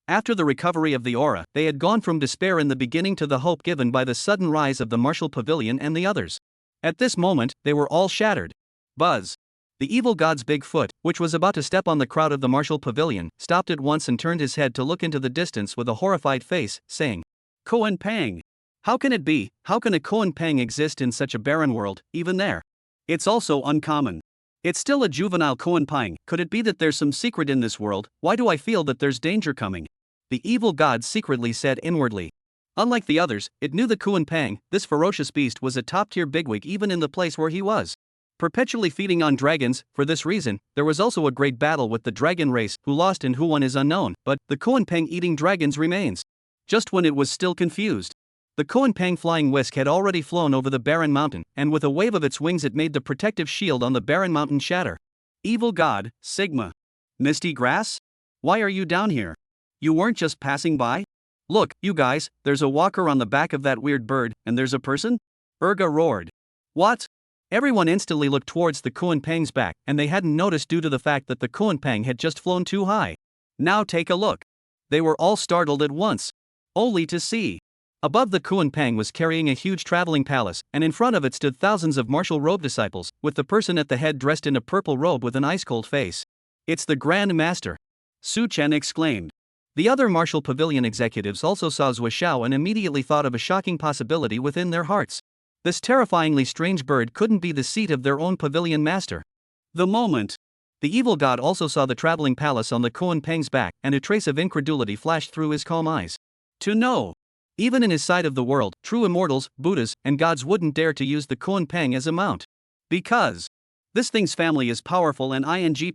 After the recovery of the aura, they had gone from despair in the beginning to the hope given by the sudden rise of the martial pavilion and the others. At this moment, they were all shattered. Buzz. The evil god's big foot, which was about to step on the crowd of the martial pavilion, stopped at once and turned his head to look into the distance with a horrified face, saying, Confronting. How can it be? How can a Confronting exist in such a barren world, even there? It's also uncommon. It's still a juvenile Confronting. Could it be that there's some secret in this world? Why do I feel that there's danger coming? The evil god secretly said inwardly. Unlike the others, it knew the Confronting, this ferocious beast was a top-tier bigwig even in the place where he was. Perpetually feeding on dragons. For this reason, there was also a great battle with the dragon race. Who lost and who won is unknown, but the Confronting eating dragons remains. Just when it was still confused. The Confronting flying whisk had already flown over the barren mountain, and with a wave of its wings it made the protective shield on the barren mountain shatter. Evil god, Sigma. Misty grass? Why are you down here? You weren't just passing by? Look, you guys, there's a walker on the back of that weird bird, and there's a person? Urga roared. What? Everyone instantly looked towards the Confronting's back, and they hadn't noticed due to the fact that the Confronting had just flown too high. Now take a look. They were all startled at once. Only to see. Above the Confronting was carrying a huge traveling palace, and in front of it stood thousands of martial robe disciples, with the person at the head dressed in a purple robe with an ice-cold face. It's the Grand Master. Su Chen exclaimed. The other martial pavilion executives also saw Zhou Xiao and immediately thought of a shocking possibility within their hearts. This terrifyingly strange bird couldn't be the seat of their own pavilion master. The moment. The evil god also saw the traveling palace on the Confronting's back, and a trace of incredulity flashed through his calm eyes. To know. Even in his side of the world, true immortals, Buddhas, and gods wouldn't dare to use the Confronting as a mount. Because this thing's family is powerful and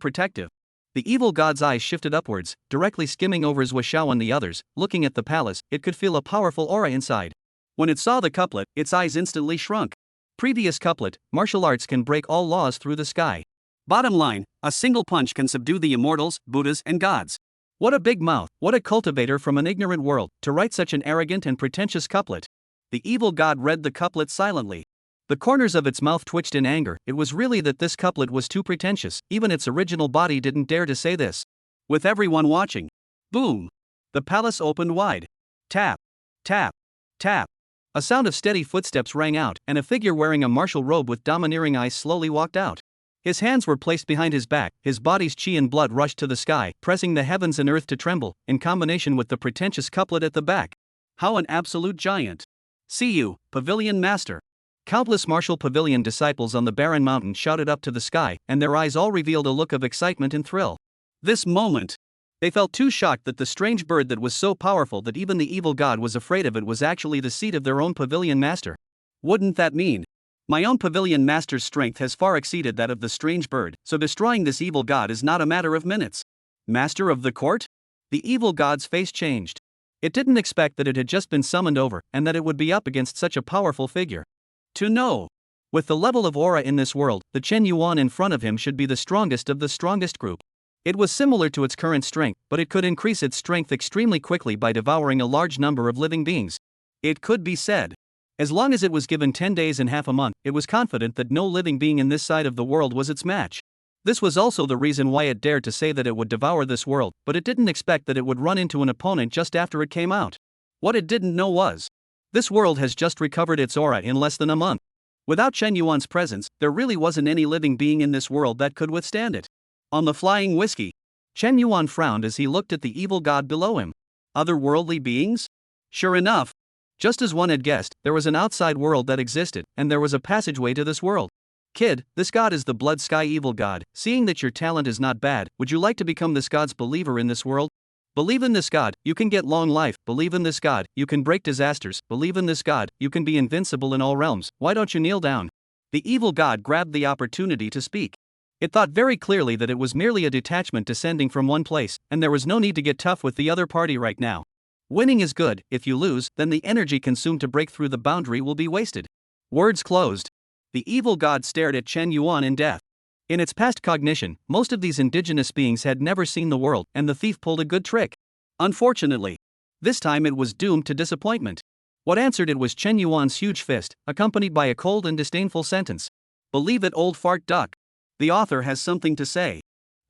protective. The evil god's eyes shifted upwards, directly skimming over Zhou Xiao and the others. Looking at the palace, it could feel a powerful aura inside. When it saw the couplet, its eyes instantly shrunk. Previous couplet, martial arts can break all laws through the sky. Bottom line, a single punch can subdue the immortals, Buddhas, and gods. What a big mouth, what a cultivator from an ignorant world, to write such an arrogant and pretentious couplet. The evil god read the couplet silently. The corners of its mouth twitched in anger. It was really that this couplet was too pretentious, even its original body didn't dare to say this. With everyone watching. Boom! The palace opened wide. Tap. Tap. Tap. A sound of steady footsteps rang out, and a figure wearing a martial robe with domineering eyes slowly walked out. His hands were placed behind his back, his body's chi and blood rushed to the sky, pressing the heavens and earth to tremble, in combination with the pretentious couplet at the back. How an absolute giant! See you, Pavilion Master! Countless martial pavilion disciples on the barren mountain shouted up to the sky, and their eyes all revealed a look of excitement and thrill. This moment. They felt too shocked that the strange bird that was so powerful that even the evil god was afraid of it was actually the seat of their own pavilion master. Wouldn't that mean? My own pavilion master's strength has far exceeded that of the strange bird, so destroying this evil god is not a matter of minutes. Master of the court? The evil god's face changed. It didn't expect that it had just been summoned over, and that it would be up against such a powerful figure. To know. With the level of aura in this world, the Chen Yuan in front of him should be the strongest of the strongest group. It was similar to its current strength, but it could increase its strength extremely quickly by devouring a large number of living beings. It could be said. As long as it was given 10 days and half a month, it was confident that no living being in this side of the world was its match. This was also the reason why it dared to say that it would devour this world, but it didn't expect that it would run into an opponent just after it came out. What it didn't know was, this world has just recovered its aura in less than a month. Without Chen Yuan's presence, there really wasn't any living being in this world that could withstand it. On the flying whiskey, Chen Yuan frowned as he looked at the evil god below him. Otherworldly beings? Sure enough. Just as one had guessed, there was an outside world that existed, and there was a passageway to this world. Kid, this god is the Blood Sky Evil God. Seeing that your talent is not bad, would you like to become this god's believer in this world? Believe in this god, you can get long life. Believe in this god, you can break disasters. Believe in this god, you can be invincible in all realms. Why don't you kneel down? The evil god grabbed the opportunity to speak. It thought very clearly that it was merely a detachment descending from one place, and there was no need to get tough with the other party right now. Winning is good, if you lose, then the energy consumed to break through the boundary will be wasted. Words closed. The evil god stared at Chen Yuan in death. In its past cognition, most of these indigenous beings had never seen the world, and the thief pulled a good trick. Unfortunately, this time it was doomed to disappointment. What answered it was Chen Yuan's huge fist, accompanied by a cold and disdainful sentence. Believe it, old fart duck. The author has something to say.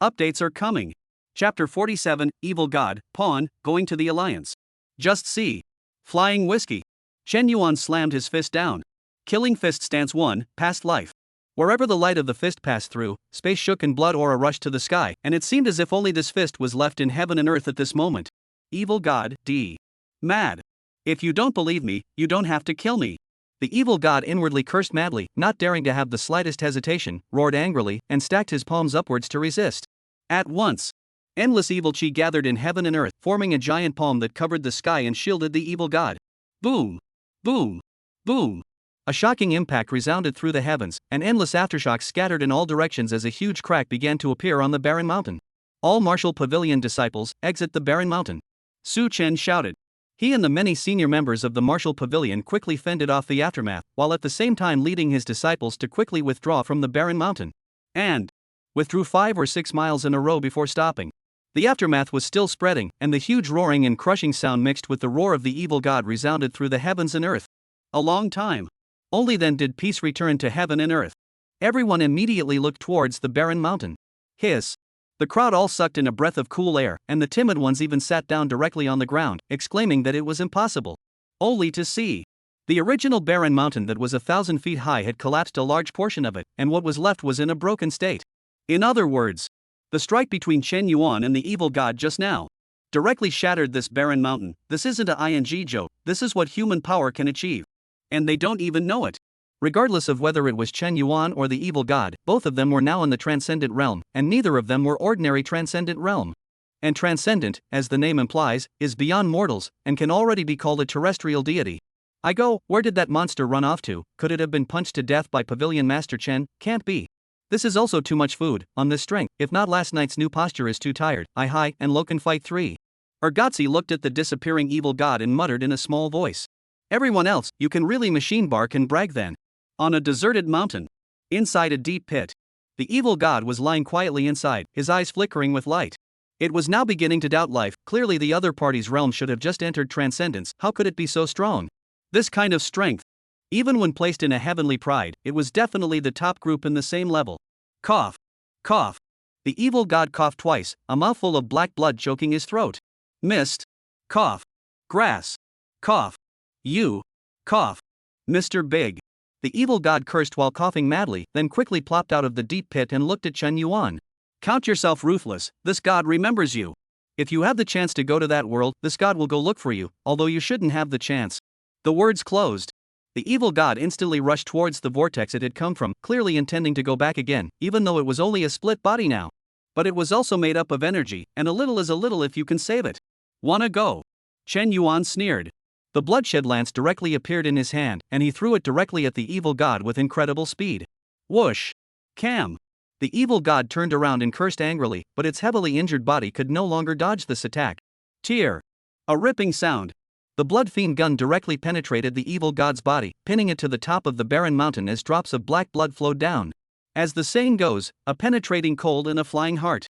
Updates are coming. Chapter 47, Evil God, Pawn, Going to the Alliance. Just see. Flying whiskey. Chen Yuan slammed his fist down. Killing fist stance 1, past life. Wherever the light of the fist passed through, space shook and blood aura rushed to the sky, and it seemed as if only this fist was left in heaven and earth at this moment. Evil God, D. Mad. If you don't believe me, you don't have to kill me. The evil god inwardly cursed madly, not daring to have the slightest hesitation, roared angrily, and stacked his palms upwards to resist. At once, endless evil chi gathered in heaven and earth, forming a giant palm that covered the sky and shielded the evil god. Boom! Boom! Boom! A shocking impact resounded through the heavens, and endless aftershocks scattered in all directions as a huge crack began to appear on the barren mountain. All martial pavilion disciples, exit the barren mountain. Su Chen shouted. He and the many senior members of the martial pavilion quickly fended off the aftermath, while at the same time leading his disciples to quickly withdraw from the barren mountain. And withdrew 5 or 6 miles in a row before stopping. The aftermath was still spreading, and the huge roaring and crushing sound mixed with the roar of the evil god resounded through the heavens and earth. A long time. Only then did peace return to heaven and earth. Everyone immediately looked towards the barren mountain. Hiss. The crowd all sucked in a breath of cool air, and the timid ones even sat down directly on the ground, exclaiming that it was impossible. Only to see. The original barren mountain that was 1,000 feet high had collapsed a large portion of it, and what was left was in a broken state. In other words, the strike between Chen Yuan and the evil god just now directly shattered this barren mountain. This isn't a ing joke, this is what human power can achieve. And they don't even know it. Regardless of whether it was Chen Yuan or the evil god, both of them were now in the transcendent realm, and neither of them were ordinary transcendent realm. And transcendent, as the name implies, is beyond mortals, and can already be called a terrestrial deity. Where did that monster run off to? Could it have been punched to death by Pavilion Master Chen? Can't be. This is also too much food, on this strength. If not, last night's new posture is too tired. Hi and Lo can fight 3. Urgatzi looked at the disappearing evil god and muttered in a small voice. Everyone else, you can really machine bark and brag then. On a deserted mountain. Inside a deep pit. The evil god was lying quietly inside, his eyes flickering with light. It was now beginning to doubt life. Clearly the other party's realm should have just entered transcendence. How could it be so strong? This kind of strength. Even when placed in a heavenly pride, it was definitely the top group in the same level. Cough. Cough. The evil god coughed twice, a mouthful of black blood choking his throat. Mist. Cough. Grass. Cough. You. Cough. Mr. Big. The evil god cursed while coughing madly, then quickly plopped out of the deep pit and looked at Chen Yuan. Count yourself ruthless, this god remembers you. If you have the chance to go to that world, this god will go look for you, although you shouldn't have the chance. The words closed. The evil god instantly rushed towards the vortex it had come from, clearly intending to go back again, even though it was only a split body now. But it was also made up of energy, and a little is a little if you can save it. Wanna go? Chen Yuan sneered. The bloodshed lance directly appeared in his hand, and he threw it directly at the evil god with incredible speed. Whoosh! Cam! The evil god turned around and cursed angrily, but its heavily injured body could no longer dodge this attack. Tear! A ripping sound. The blood fiend gun directly penetrated the evil god's body, pinning it to the top of the barren mountain as drops of black blood flowed down. As the saying goes, a penetrating cold and a flying heart.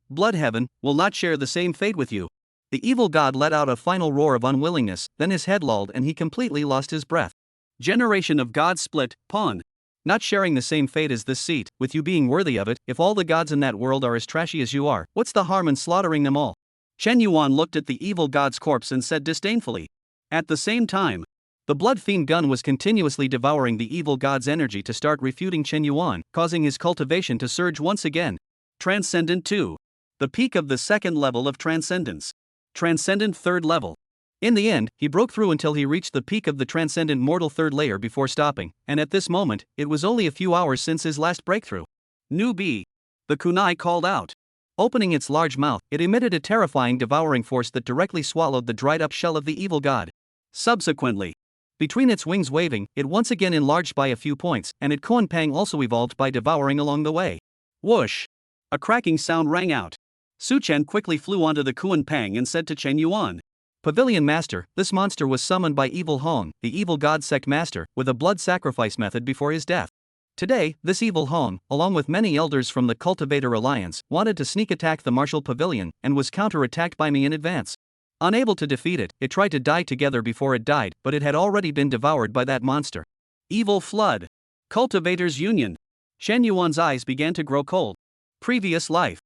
Blood heaven, will not share the same fate with you. The evil god let out a final roar of unwillingness, then his head lolled and he completely lost his breath. Generation of gods split, pawn. Not sharing the same fate as this seat, with you being worthy of it. If all the gods in that world are as trashy as you are, what's the harm in slaughtering them all? Chen Yuan looked at the evil god's corpse and said disdainfully. At the same time, the blood fiend gun was continuously devouring the evil god's energy to start refuting Chen Yuan, causing his cultivation to surge once again. Transcendent 2. The peak of the second level of transcendence. Transcendent 3rd level. In the end, he broke through until he reached the peak of the transcendent mortal 3rd layer before stopping, and at this moment, it was only a few hours since his last breakthrough. Newbie. The kunai called out. Opening its large mouth, it emitted a terrifying devouring force that directly swallowed the dried-up shell of the evil god. Subsequently, between its wings waving, it once again enlarged by a few points, and its Kuan-Pang also evolved by devouring along the way. Whoosh! A cracking sound rang out. Su Chen quickly flew onto the Kuan-Pang and said to Chen Yuan. Pavilion Master, this monster was summoned by Evil Hong, the evil god sect master, with a blood sacrifice method before his death. Today, this Evil Hong, along with many elders from the Cultivator Alliance, wanted to sneak attack the Martial Pavilion and was counter-attacked by me in advance. Unable to defeat it, it tried to die together before it died, but it had already been devoured by that monster. Evil Flood. Cultivators Union. Shen Yuan's eyes began to grow cold. Previous life.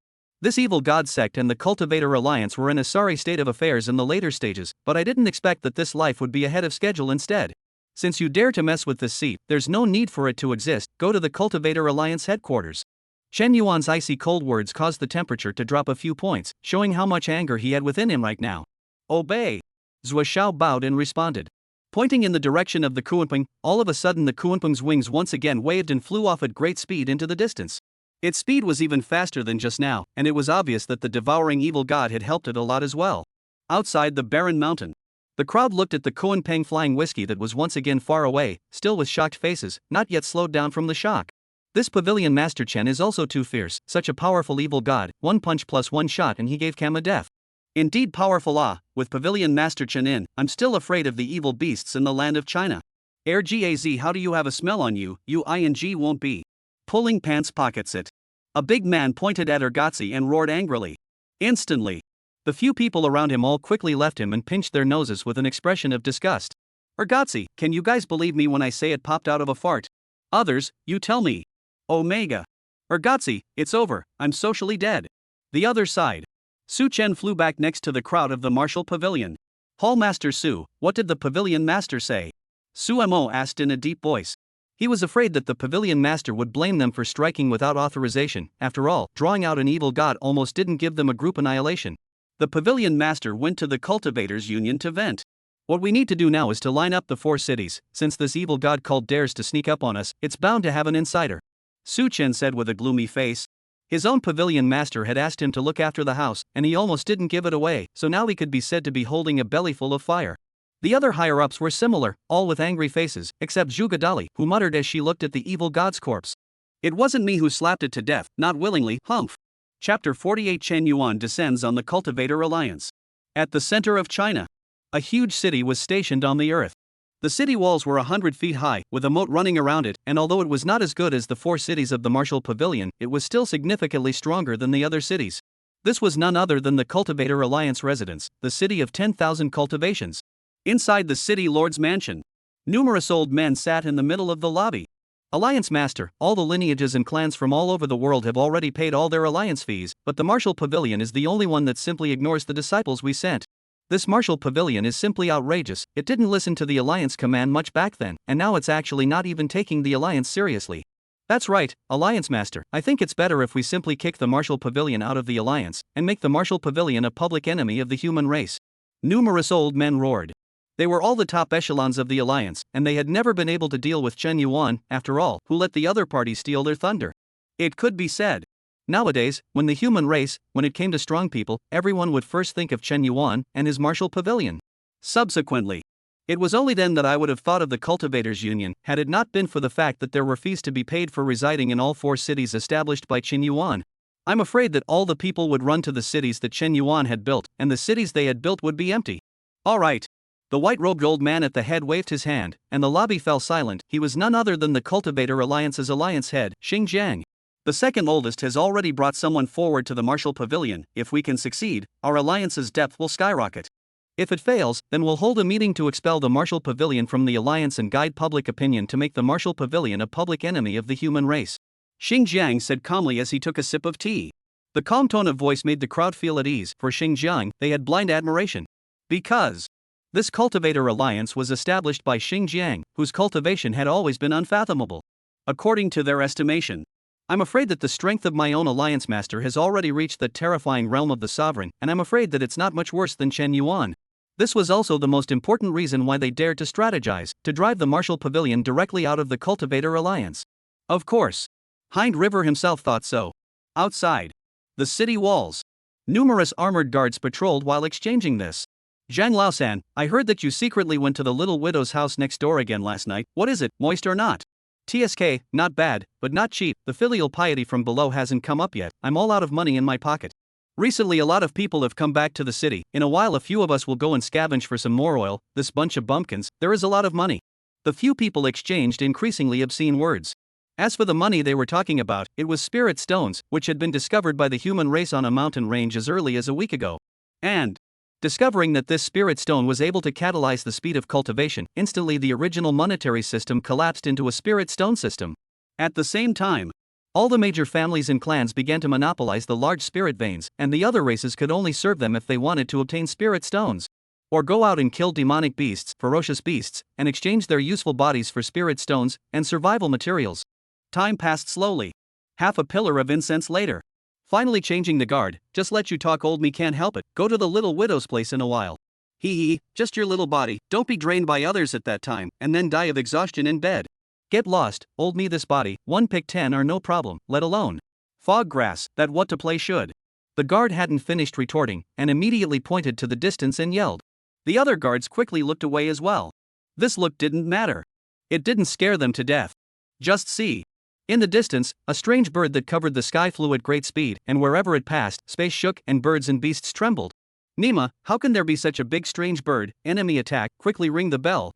This evil god sect and the Cultivator Alliance were in a sorry state of affairs in the later stages, but I didn't expect that this life would be ahead of schedule instead. Since you dare to mess with this seat, there's no need for it to exist, go to the Cultivator Alliance headquarters. Shen Yuan's icy cold words caused the temperature to drop a few points, showing how much anger he had within him right now. Obey. Zhou Xiao bowed and responded. Pointing in the direction of the Kuanping, all of a sudden the Kuanping's wings once again waved and flew off at great speed into the distance. Its speed was even faster than just now, and it was obvious that the devouring evil god had helped it a lot as well. Outside the barren mountain, the crowd looked at the Kuanping flying whiskey that was once again far away, still with shocked faces, not yet slowed down from the shock. This Pavilion Master Chen is also too fierce, such a powerful evil god, one punch plus one shot and he gave Kama death. Indeed powerful with Pavilion Master Chen in, I'm still afraid of the evil beasts in the land of China. Air Gaz, how do you have a smell on you, you won't be. Pulling pants pockets it. A big man pointed at Ergotzi and roared angrily. Instantly, the few people around him all quickly left him and pinched their noses with an expression of disgust. Ergotzi, can you guys believe me when I say it popped out of a fart? Others, you tell me. Omega. Ergotzi, it's over, I'm socially dead. The other side. Su Chen flew back next to the crowd of the Martial Pavilion. Hallmaster Su, what did the Pavilion Master say? Su Mo asked in a deep voice. He was afraid that the Pavilion Master would blame them for striking without authorization. After all, drawing out an evil god almost didn't give them a group annihilation. The Pavilion Master went to the Cultivators Union to vent. What we need to do now is to line up the 4 cities. Since this evil god cult dares to sneak up on us, it's bound to have an insider. Su Chen said with a gloomy face. His own Pavilion Master had asked him to look after the house, and he almost didn't give it away, so now he could be said to be holding a bellyful of fire. The other higher-ups were similar, all with angry faces, except Zhugadali, who muttered as she looked at the evil god's corpse. It wasn't me who slapped it to death, not willingly, humph. Chapter 48 Chen Yuan descends on the Cultivator Alliance. At the center of China, a huge city was stationed on the earth. The city walls were 100 feet high, with a moat running around it, and although it was not as good as the 4 cities of the Martial Pavilion, it was still significantly stronger than the other cities. This was none other than the Cultivator Alliance residence, the city of 10,000 cultivations. Inside the city lord's mansion, numerous old men sat in the middle of the lobby. Alliance Master, all the lineages and clans from all over the world have already paid all their alliance fees, but the Martial Pavilion is the only one that simply ignores the disciples we sent. This Martial Pavilion is simply outrageous. It didn't listen to the Alliance command much back then, and now it's actually not even taking the Alliance seriously. That's right, Alliance Master, I think it's better if we simply kick the Martial Pavilion out of the Alliance, and make the Martial Pavilion a public enemy of the human race. Numerous old men roared. They were all the top echelons of the Alliance, and they had never been able to deal with Chen Yuan, after all, who let the other party steal their thunder. It could be said. Nowadays, when the human race, when it came to strong people, everyone would first think of Chen Yuan and his Martial Pavilion. Subsequently, it was only then that I would have thought of the Cultivators Union, had it not been for the fact that there were fees to be paid for residing in all 4 cities established by Chen Yuan. I'm afraid that all the people would run to the cities that Chen Yuan had built, and the cities they had built would be empty. Alright. The white-robed old man at the head waved his hand, and the lobby fell silent. He was none other than the Cultivator Alliance's alliance head, Xingjiang. The second oldest has already brought someone forward to the Martial Pavilion. If we can succeed, our alliance's depth will skyrocket. If it fails, then we'll hold a meeting to expel the Martial Pavilion from the alliance and guide public opinion to make the Martial Pavilion a public enemy of the human race. Xingjiang said calmly as he took a sip of tea. The calm tone of voice made the crowd feel at ease. For Xingjiang, they had blind admiration. Because this Cultivator Alliance was established by Xingjiang, whose cultivation had always been unfathomable. According to their estimation, I'm afraid that the strength of my own Alliance Master has already reached the terrifying realm of the Sovereign, and I'm afraid that it's not much worse than Chen Yuan. This was also the most important reason why they dared to strategize, to drive the Martial Pavilion directly out of the Cultivator Alliance. Of course, Hind River himself thought so. Outside the city walls, numerous armored guards patrolled while exchanging this. Zhang Laosan, I heard that you secretly went to the little widow's house next door again last night. What is it, moist or not? TSK, not bad, but not cheap. The filial piety from below hasn't come up yet. I'm all out of money in my pocket. Recently, a lot of people have come back to the city. In a while, a few of us will go and scavenge for some more oil. This bunch of bumpkins, there is a lot of money. The few people exchanged increasingly obscene words. As for the money they were talking about, it was spirit stones, which had been discovered by the human race on a mountain range as early as a week ago. And, discovering that this spirit stone was able to catalyze the speed of cultivation, instantly the original monetary system collapsed into a spirit stone system. At the same time, all the major families and clans began to monopolize the large spirit veins, and the other races could only serve them if they wanted to obtain spirit stones. Or go out and kill demonic beasts, ferocious beasts, and exchange their useful bodies for spirit stones and survival materials. Time passed slowly. Half a pillar of incense later. Finally changing the guard. Just let you talk, old me, can't help it. Go to the little widow's place in a while. Hee, just your little body, don't be drained by others at that time, and then die of exhaustion in bed. Get lost, old me, this body, 1 pick 10 are no problem, let alone fog grass, that what to play should. The guard hadn't finished retorting, and immediately pointed to the distance and yelled. The other guards quickly looked away as well. This look didn't matter. It didn't scare them to death. Just see. In the distance, a strange bird that covered the sky flew at great speed, and wherever it passed, space shook and birds and beasts trembled. Nima, how can there be such a big strange bird? Enemy attack, quickly ring the bell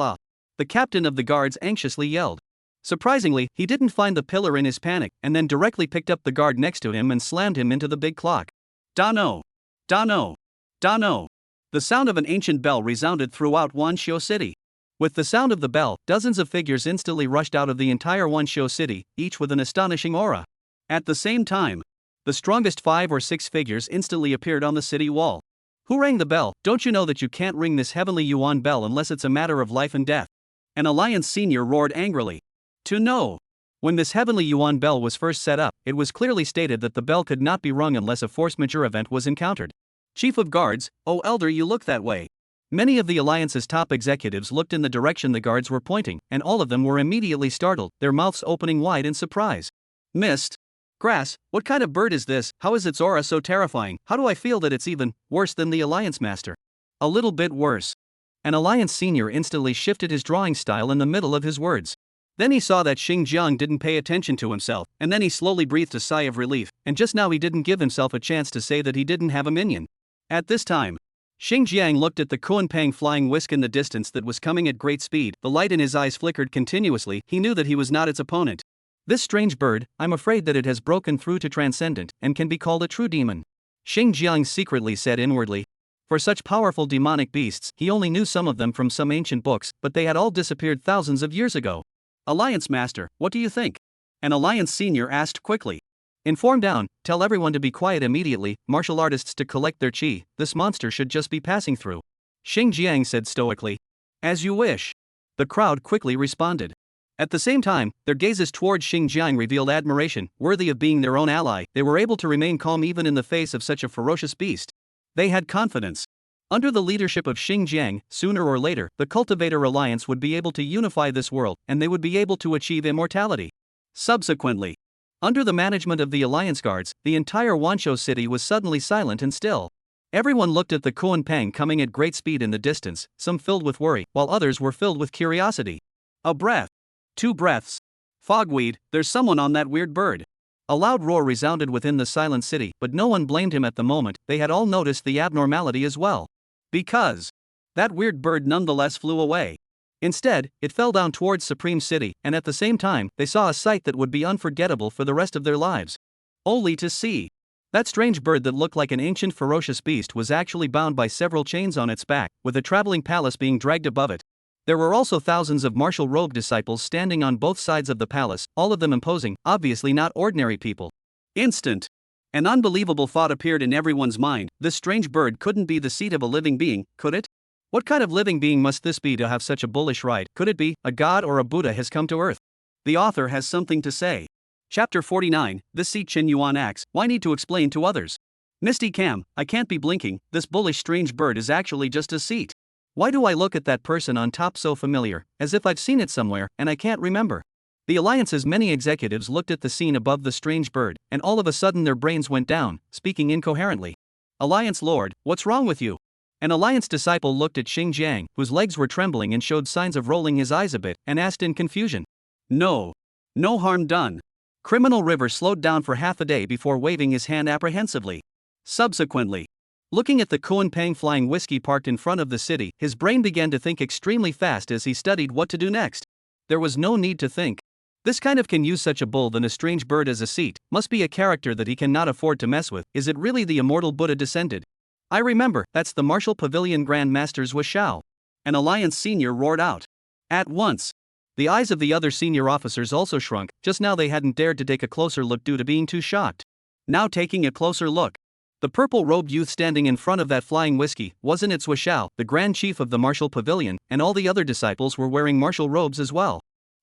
up. The captain of the guards anxiously yelled. Surprisingly, he didn't find the pillar in his panic, and then directly picked up the guard next to him and slammed him into the big clock. Dano! Dano! Dano! The sound of an ancient bell resounded throughout Wanshio City. With the sound of the bell, dozens of figures instantly rushed out of the entire Wanshio City, each with an astonishing aura. At the same time, the strongest 5 or 6 figures instantly appeared on the city wall. Who rang the bell? Don't you know that you can't ring this heavenly yuan bell unless it's a matter of life and death? An Alliance senior roared angrily. To know. When this heavenly yuan bell was first set up, it was clearly stated that the bell could not be rung unless a force majeure event was encountered. Chief of Guards, oh elder, you look that way. Many of the Alliance's top executives looked in the direction the guards were pointing, and all of them were immediately startled, their mouths opening wide in surprise. Mist. Grass, what kind of bird is this? How is its aura so terrifying? How do I feel that it's even worse than the Alliance Master? A little bit worse. An Alliance senior instantly shifted his drawing style in the middle of his words. Then he saw that Xingjiang didn't pay attention to himself, and then he slowly breathed a sigh of relief, and just now he didn't give himself a chance to say that he didn't have a minion. At this time, Xingjiang looked at the Kuanpang flying whisk in the distance that was coming at great speed. The light in his eyes flickered continuously. He knew that he was not its opponent. This strange bird, I'm afraid that it has broken through to transcendent, and can be called a true demon. Xingjiang secretly said inwardly. For such powerful demonic beasts, he only knew some of them from some ancient books, but they had all disappeared thousands of years ago. Alliance Master, what do you think? An Alliance senior asked quickly. Inform down, tell everyone to be quiet immediately, martial artists to collect their chi, this monster should just be passing through. Xingjiang said stoically. As you wish. The crowd quickly responded. At the same time, their gazes toward Xingjiang revealed admiration, worthy of being their own ally. They were able to remain calm even in the face of such a ferocious beast. They had confidence. Under the leadership of Xingjiang, sooner or later, the Cultivator Alliance would be able to unify this world, and they would be able to achieve immortality. Subsequently, under the management of the Alliance Guards, the entire Wanshio city was suddenly silent and still. Everyone looked at the Kuanpang coming at great speed in the distance, some filled with worry, while others were filled with curiosity. A breath. 2 breaths. Fogweed, there's someone on that weird bird. A loud roar resounded within the silent city, but no one blamed him at the moment. They had all noticed the abnormality as well. Because that weird bird nonetheless flew away. Instead, it fell down towards Supreme City, and at the same time, they saw a sight that would be unforgettable for the rest of their lives. Only to see. That strange bird that looked like an ancient ferocious beast was actually bound by several chains on its back, with a traveling palace being dragged above it. There were also thousands of martial robe disciples standing on both sides of the palace, all of them imposing, obviously not ordinary people. Instant. An unbelievable thought appeared in everyone's mind. This strange bird couldn't be the seat of a living being, could it? What kind of living being must this be to have such a bullish ride? Could it be a god or a Buddha has come to earth? The author has something to say. Chapter 49, This seat Chen Yuan acts, why need to explain to others? Misty Cam, I can't be blinking, this bullish strange bird is actually just a seat. Why do I look at that person on top so familiar, as if I've seen it somewhere, and I can't remember? The Alliance's many executives looked at the scene above the strange bird, and all of a sudden their brains went down, speaking incoherently. Alliance Lord, what's wrong with you? An Alliance disciple looked at Xingjiang, whose legs were trembling and showed signs of rolling his eyes a bit, and asked in confusion. No. No harm done. Criminal River slowed down for half a day before waving his hand apprehensively. Subsequently, looking at the Kuanpang flying whiskey parked in front of the city, his brain began to think extremely fast as he studied what to do next. There was no need to think. This kind of can use such a bull than a strange bird as a seat, must be a character that he cannot afford to mess with. Is it really the immortal Buddha descended? I remember, that's the Martial Pavilion Grand Master's Washao. An Alliance senior roared out. At once. The eyes of the other senior officers also shrunk. Just now they hadn't dared to take a closer look due to being too shocked. Now taking a closer look. The purple-robed youth standing in front of that flying whiskey wasn't its Washao, the Grand Chief of the Martial Pavilion, and all the other disciples were wearing martial robes as well.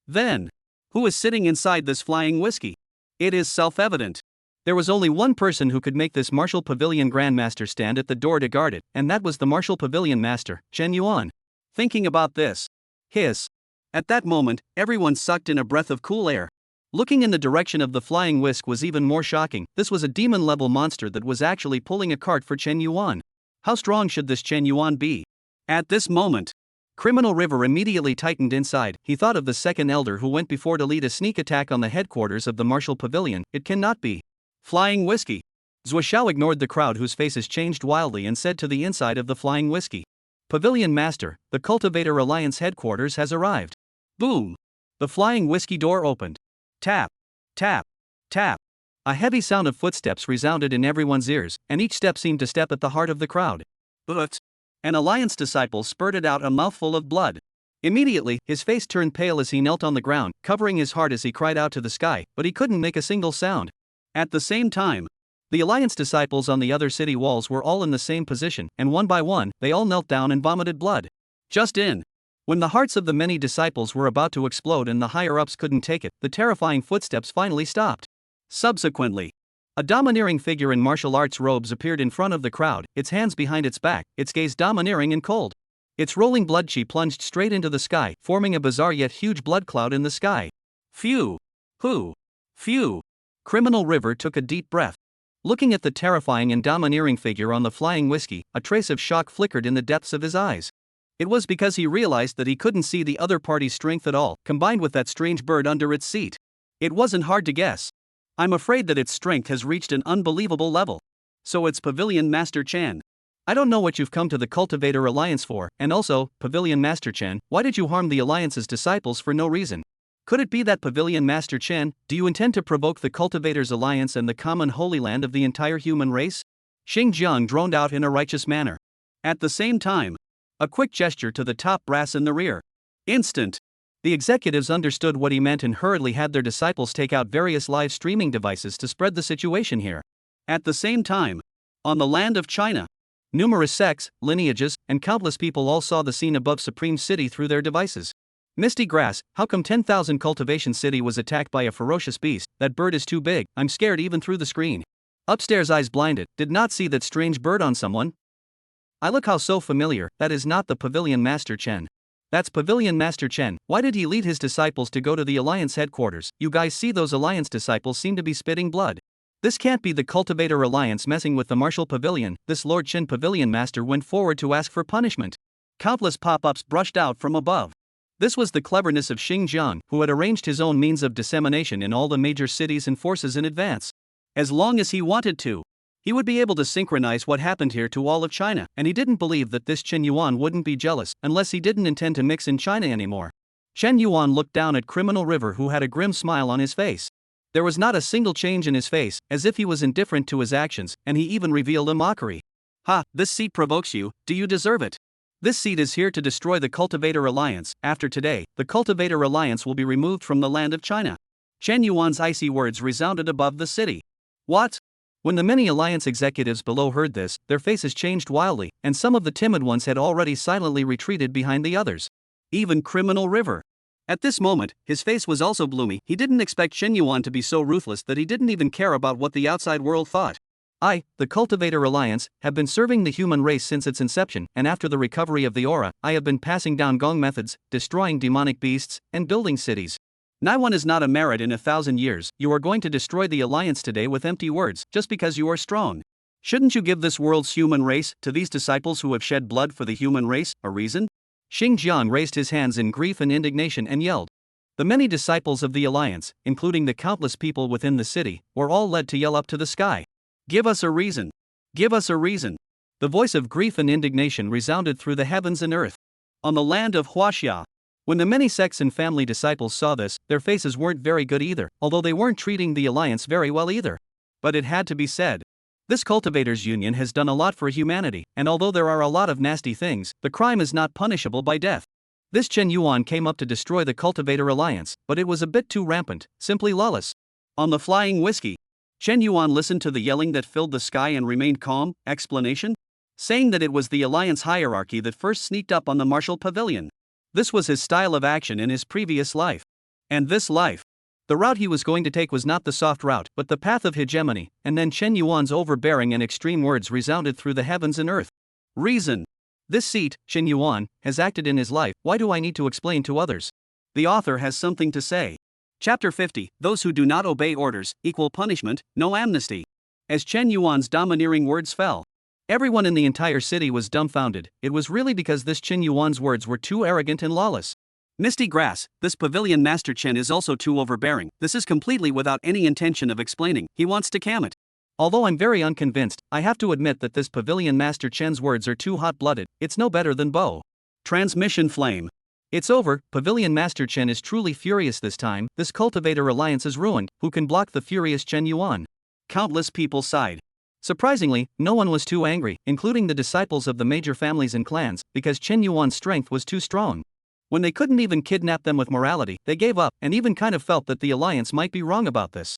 Then, who is sitting inside this flying whiskey? It is self-evident. There was only one person who could make this Martial Pavilion Grandmaster stand at the door to guard it, and that was the Martial Pavilion Master, Chen Yuan. Thinking about this. Hiss. At that moment, everyone sucked in a breath of cool air. Looking in the direction of the flying whisk was even more shocking. This was a demon-level monster that was actually pulling a cart for Chen Yuan. How strong should this Chen Yuan be? At this moment, Criminal River immediately tightened inside. He thought of the second elder who went before to lead a sneak attack on the headquarters of the Martial Pavilion. It cannot be. Flying whiskey. Zhuo ignored the crowd whose faces changed wildly and said to the inside of the flying whiskey. Pavilion Master, the Cultivator Alliance headquarters has arrived. Boom! The flying whiskey door opened. Tap, tap, tap. A heavy sound of footsteps resounded in everyone's ears, and each step seemed to step at the heart of the crowd. But an Alliance disciple spurted out a mouthful of blood. Immediately, his face turned pale as he knelt on the ground, covering his heart as he cried out to the sky, but he couldn't make a single sound. At the same time, the Alliance disciples on the other city walls were all in the same position, and one by one, they all knelt down and vomited blood. Just in. When the hearts of the many disciples were about to explode and the higher-ups couldn't take it, the terrifying footsteps finally stopped. Subsequently, a domineering figure in martial arts robes appeared in front of the crowd, its hands behind its back, its gaze domineering and cold. Its rolling blood chi plunged straight into the sky, forming a bizarre yet huge blood cloud in the sky. Phew! Whew! Phew! Criminal River took a deep breath. Looking at the terrifying and domineering figure on the flying whiskey, a trace of shock flickered in the depths of his eyes. It was because he realized that he couldn't see the other party's strength at all, combined with that strange bird under its seat. It wasn't hard to guess. I'm afraid that its strength has reached an unbelievable level. So it's Pavilion Master Chen. I don't know what you've come to the Cultivator Alliance for, and also, Pavilion Master Chen, why did you harm the Alliance's disciples for no reason? Could it be that Pavilion Master Chen, do you intend to provoke the Cultivators Alliance and the common holy land of the entire human race? Xingjiang droned out in a righteous manner. At the same time, a quick gesture to the top brass in the rear. Instant. The executives understood what he meant and hurriedly had their disciples take out various live streaming devices to spread the situation here. At the same time, on the land of China, numerous sects, lineages, and countless people all saw the scene above Supreme City through their devices. Misty Grass, how come 10,000 Cultivation City was attacked by a ferocious beast? That bird is too big, I'm scared even through the screen. Upstairs eyes blinded, did not see that strange bird on someone. I look how so familiar, that is not the Pavilion Master Chen. That's Pavilion Master Chen. Why did he lead his disciples to go to the Alliance headquarters? You guys see those Alliance disciples seem to be spitting blood. This can't be the Cultivator Alliance messing with the Martial Pavilion. This Lord Chen Pavilion Master went forward to ask for punishment. Countless pop-ups brushed out from above. This was the cleverness of Xingjiang, who had arranged his own means of dissemination in all the major cities and forces in advance. As long as he wanted to, he would be able to synchronize what happened here to all of China, and he didn't believe that this Chen Yuan wouldn't be jealous, unless he didn't intend to mix in China anymore. Chen Yuan looked down at Criminal River, who had a grim smile on his face. There was not a single change in his face, as if he was indifferent to his actions, and he even revealed a mockery. Ha, this seat provokes you, do you deserve it? This seat is here to destroy the Cultivator Alliance. After today, the Cultivator Alliance will be removed from the land of China. Chen Yuan's icy words resounded above the city. What? When the many Alliance executives below heard this, their faces changed wildly, and some of the timid ones had already silently retreated behind the others. Even Criminal River. At this moment, his face was also gloomy. He didn't expect Chen Yuan to be so ruthless that he didn't even care about what the outside world thought. I, the Cultivator Alliance, have been serving the human race since its inception, and after the recovery of the aura, I have been passing down gong methods, destroying demonic beasts, and building cities. Naiwan is not a merit in 1,000 years. You are going to destroy the Alliance today with empty words, just because you are strong. Shouldn't you give this world's human race, to these disciples who have shed blood for the human race, a reason? Xingjiang raised his hands in grief and indignation and yelled. The many disciples of the Alliance, including the countless people within the city, were all led to yell up to the sky. Give us a reason! Give us a reason! The voice of grief and indignation resounded through the heavens and earth. On the land of Huaxia. When the many sects and family disciples saw this, their faces weren't very good either, although they weren't treating the Alliance very well either. But it had to be said. This cultivators' union has done a lot for humanity, and although there are a lot of nasty things, the crime is not punishable by death. This Chen Yuan came up to destroy the Cultivator Alliance, but it was a bit too rampant, simply lawless. On the flying whiskey. Chen Yuan listened to the yelling that filled the sky and remained calm. Explanation? Saying that it was the Alliance hierarchy that first sneaked up on the martial pavilion. This was his style of action in his previous life. And this life. The route he was going to take was not the soft route, but the path of hegemony, and then Chen Yuan's overbearing and extreme words resounded through the heavens and earth. Reason. This seat, Chen Yuan, has acted in his life. Why do I need to explain to others? The author has something to say. Chapter 50, Those who do not obey orders, equal punishment, no amnesty. As Chen Yuan's domineering words fell, everyone in the entire city was dumbfounded. It was really because this Chen Yuan's words were too arrogant and lawless. Misty grass, this pavilion master Chen is also too overbearing. This is completely without any intention of explaining. He wants to cam it. Although I'm very unconvinced, I have to admit that this Pavilion Master Chen's words are too hot-blooded. It's no better than Bo. Transmission flame. It's over. Pavilion Master Chen is truly furious this time. This cultivator alliance is ruined. Who can block the furious Chen Yuan? Countless people sighed. Surprisingly, no one was too angry, including the disciples of the major families and clans, because Chen Yuan's strength was too strong. When they couldn't even kidnap them with morality, they gave up, and even kind of felt that the alliance might be wrong about this.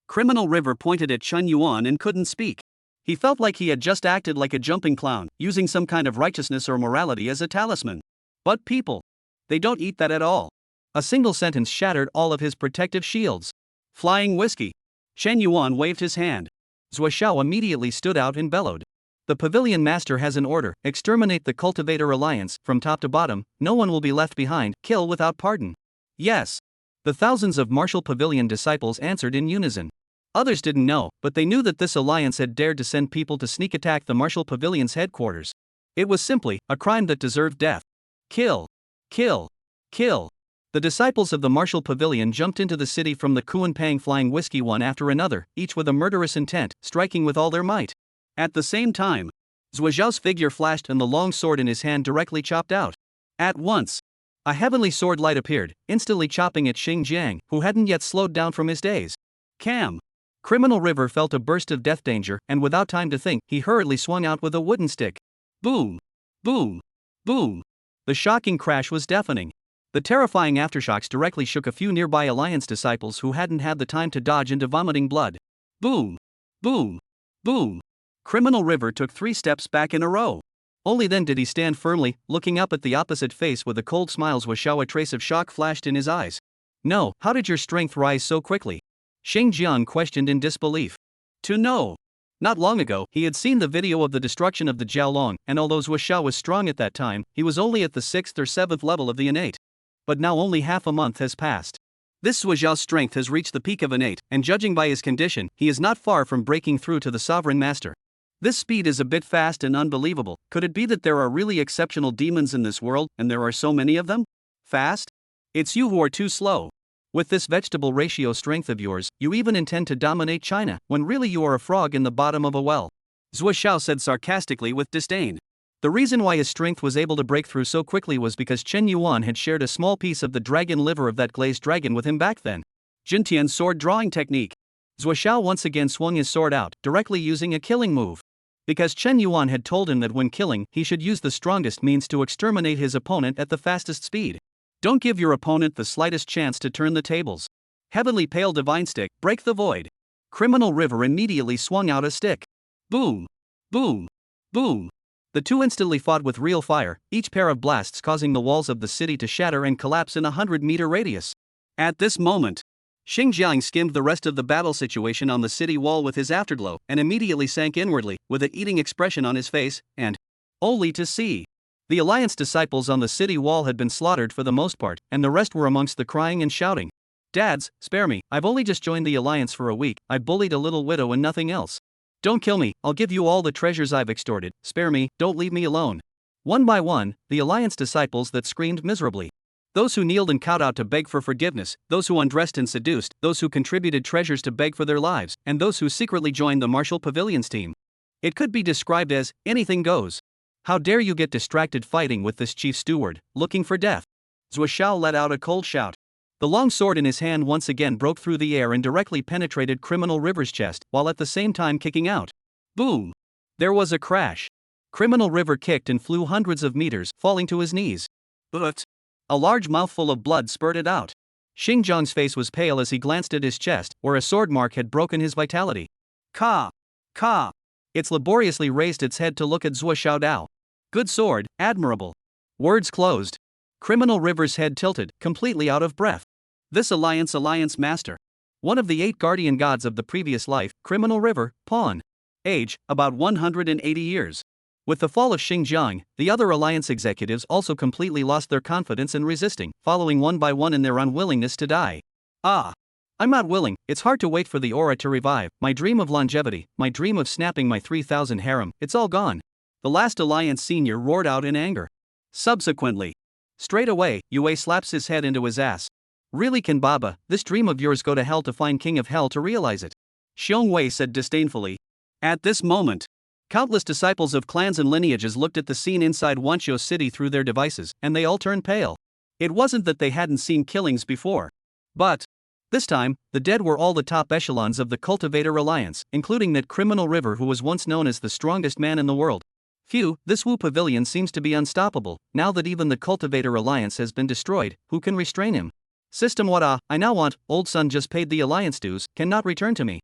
Criminal River pointed at Chen Yuan and couldn't speak. He felt like he had just acted like a jumping clown, using some kind of righteousness or morality as a talisman. But people, they don't eat that at all. A single sentence shattered all of his protective shields. Flying whiskey. Chen Yuan waved his hand. Zhou Xiao immediately stood out and bellowed. The Pavilion Master has an order: exterminate the Cultivator Alliance, from top to bottom, no one will be left behind, kill without pardon. Yes. The thousands of Martial Pavilion disciples answered in unison. Others didn't know, but they knew that this alliance had dared to send people to sneak attack the Martial Pavilion's headquarters. It was simply a crime that deserved death. Kill! Kill! Kill! The disciples of the Martial Pavilion jumped into the city from the Kuanpang flying whiskey one after another, each with a murderous intent, striking with all their might. At the same time, Zhou Zhao's figure flashed and the long sword in his hand directly chopped out. At once, a heavenly sword light appeared, instantly chopping at Xing Jiang, who hadn't yet slowed down from his daze. Cam! Criminal River felt a burst of death danger, and without time to think, he hurriedly swung out with a wooden stick. Boom! Boom! Boom! The shocking crash was deafening. The terrifying aftershocks directly shook a few nearby Alliance disciples who hadn't had the time to dodge into vomiting blood. Boom! Boom! Boom! Criminal River took 3 steps back in a row. Only then did he stand firmly, looking up at the opposite face with a cold smile. Zhou Xiao, a trace of shock flashed in his eyes. No, how did your strength rise so quickly? Xing Jiang questioned in disbelief. To know. Not long ago, he had seen the video of the destruction of the Jiaolong, and although Zhou Xiao was strong at that time, he was only at the 6th or 7th level of the innate. But now only half a month has passed. This Zhou Xiao's strength has reached the peak of innate, and judging by his condition, he is not far from breaking through to the Sovereign Master. This speed is a bit fast and unbelievable. Could it be that there are really exceptional demons in this world, and there are so many of them? Fast? It's you who are too slow. With this vegetable ratio strength of yours, you even intend to dominate China, when really you are a frog in the bottom of a well. Zhou Xiao said sarcastically with disdain. The reason why his strength was able to break through so quickly was because Chen Yuan had shared a small piece of the dragon liver of that glazed dragon with him back then. Jintian's sword drawing technique. Zhou Xiao once again swung his sword out, directly using a killing move. Because Chen Yuan had told him that when killing, he should use the strongest means to exterminate his opponent at the fastest speed. Don't give your opponent the slightest chance to turn the tables. Heavenly Pale Divine Stick, break the void. Criminal River immediately swung out a stick. Boom! Boom! Boom! The two instantly fought with real fire, each pair of blasts causing the walls of the city to shatter and collapse in a 100-meter radius. At this moment, Xing Jiang skimmed the rest of the battle situation on the city wall with his afterglow and immediately sank inwardly, with an eating expression on his face, and only to see. The Alliance disciples on the city wall had been slaughtered for the most part, and the rest were amongst the crying and shouting. Dads, spare me, I've only just joined the Alliance for a week, I bullied a little widow and nothing else. Don't kill me, I'll give you all the treasures I've extorted, spare me, don't leave me alone. One by one, the Alliance disciples that screamed miserably. Those who kneeled and kowed out to beg for forgiveness, those who undressed and seduced, those who contributed treasures to beg for their lives, and those who secretly joined the Martial Pavilion's team. It could be described as, anything goes. How dare you get distracted fighting with this chief steward, looking for death? Zhou Xiao let out a cold shout. The long sword in his hand once again broke through the air and directly penetrated Criminal River's chest, while at the same time kicking out. Boom! There was a crash. Criminal River kicked and flew hundreds of meters, falling to his knees. But a large mouthful of blood spurted out. Xingjiang's face was pale as he glanced at his chest, where a sword mark had broken his vitality. Ka! Ka! It laboriously raised its head to look at Zhou Xiaodao. Good sword, admirable. Words closed. Criminal River's head tilted, completely out of breath. This alliance master. One of the 8 guardian gods of the previous life, Criminal River, pawn. Age, about 180 years. With the fall of Xinjiang, the other alliance executives also completely lost their confidence in resisting, following one by one in their unwillingness to die. Ah! I'm not willing, it's hard to wait for the aura to revive, my dream of longevity, my dream of snapping my 3,000 harem, it's all gone. The last alliance senior roared out in anger. Subsequently, straight away, Yue slaps his head into his ass. Really, can Baba, this dream of yours go to hell to find King of Hell to realize it? Xiong Wei said disdainfully. At this moment, countless disciples of clans and lineages looked at the scene inside Wanqiu City through their devices, and they all turned pale. It wasn't that they hadn't seen killings before. But this time, the dead were all the top echelons of the Cultivator Alliance, including that Criminal River who was once known as the strongest man in the world. Phew, this Wu Pavilion seems to be unstoppable, now that even the Cultivator Alliance has been destroyed, who can restrain him? System what I now want, old son just paid the alliance dues, cannot return to me.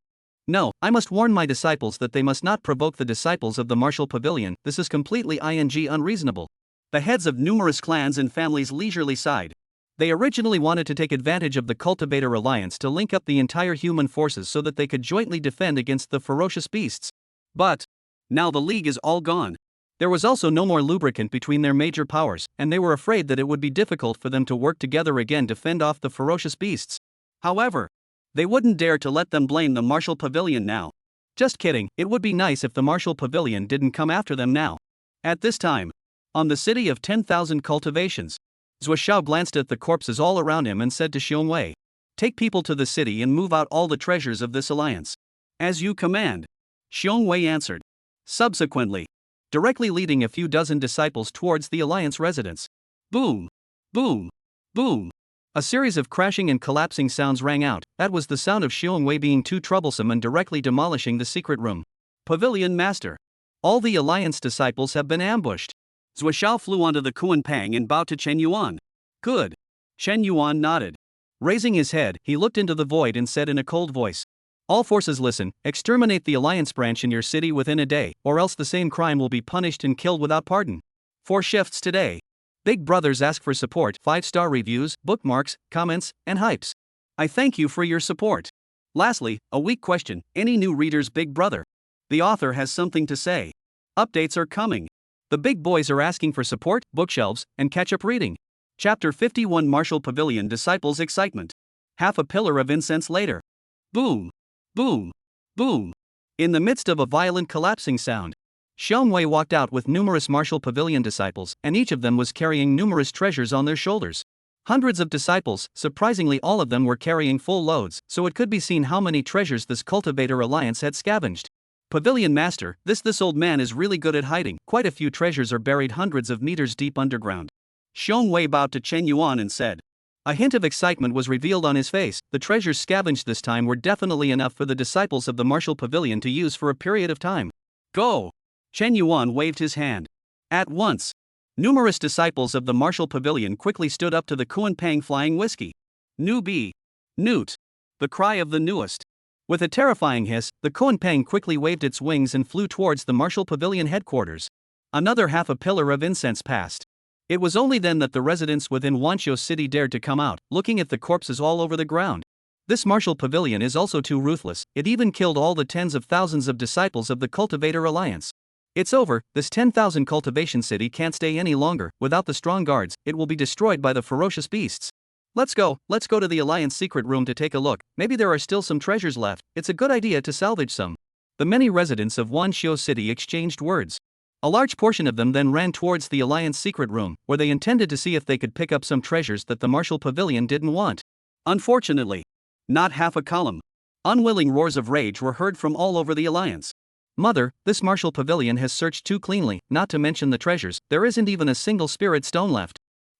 No, I must warn my disciples that they must not provoke the disciples of the Martial Pavilion, this is completely unreasonable. The heads of numerous clans and families leisurely sighed. They originally wanted to take advantage of the Cultivator Alliance to link up the entire human forces so that they could jointly defend against the ferocious beasts. But now the league is all gone. There was also no more lubricant between their major powers, and they were afraid that it would be difficult for them to work together again to fend off the ferocious beasts. However, they wouldn't dare to let them blame the Martial Pavilion now. Just kidding, it would be nice if the Martial Pavilion didn't come after them now. At this time, on the city of 10,000 cultivations, Zhou Xiao glanced at the corpses all around him and said to Xiong Wei, "Take people to the city and move out all the treasures of this alliance." "As you command," Xiong Wei answered. Subsequently, directly leading a few dozen disciples towards the alliance residence. Boom! Boom! Boom! A series of crashing and collapsing sounds rang out. That was the sound of Xiong Wei being too troublesome and directly demolishing the secret room. Pavilion Master. All the alliance disciples have been ambushed. Zhou Xiao flew onto the Kuanpang and bowed to Chen Yuan. Good. Chen Yuan nodded. Raising his head, he looked into the void and said in a cold voice, "All forces listen, exterminate the alliance branch in your city within a day, or else the same crime will be punished and killed without pardon. 4 shifts today. Big brothers ask for support, 5-star reviews, bookmarks, comments, and hypes. I thank you for your support. Lastly, a weak question, any new readers Big Brother? The author has something to say. Updates are coming. The big boys are asking for support, bookshelves, and catch-up reading." Chapter 51 Martial Pavilion Disciples Excitement. Half a pillar of incense later. Boom! Boom! Boom! In the midst of a violent collapsing sound, Xiong Wei walked out with numerous Martial Pavilion disciples, and each of them was carrying numerous treasures on their shoulders. Hundreds of disciples, surprisingly all of them were carrying full loads, so it could be seen how many treasures this Cultivator Alliance had scavenged. Pavilion Master, this old man is really good at hiding, quite a few treasures are buried hundreds of meters deep underground. Xiong Wei bowed to Chen Yuan and said. A hint of excitement was revealed on his face. The treasures scavenged this time were definitely enough for the disciples of the Martial Pavilion to use for a period of time. Go! Chen Yuan waved his hand. At once, numerous disciples of the Martial Pavilion quickly stood up to the Kuanpang flying whiskey. Newbie! Newt! The cry of the newest. With a terrifying hiss, the Kuanpang quickly waved its wings and flew towards the Martial Pavilion headquarters. Another half a pillar of incense passed. It was only then that the residents within Wanqiu City dared to come out, looking at the corpses all over the ground. This Martial Pavilion is also too ruthless, it even killed all the tens of thousands of disciples of the Cultivator Alliance. It's over, this 10,000 cultivation city can't stay any longer, without the strong guards, it will be destroyed by the ferocious beasts. Let's go to the Alliance secret room to take a look, maybe there are still some treasures left, it's a good idea to salvage some. The many residents of Wanqiu City exchanged words. A large portion of them then ran towards the Alliance secret room, where they intended to see if they could pick up some treasures that the Martial Pavilion didn't want. Unfortunately, not half a column. Unwilling roars of rage were heard from all over the Alliance. Mother, this Martial Pavilion has searched too cleanly, not to mention the treasures, there isn't even a single spirit stone left.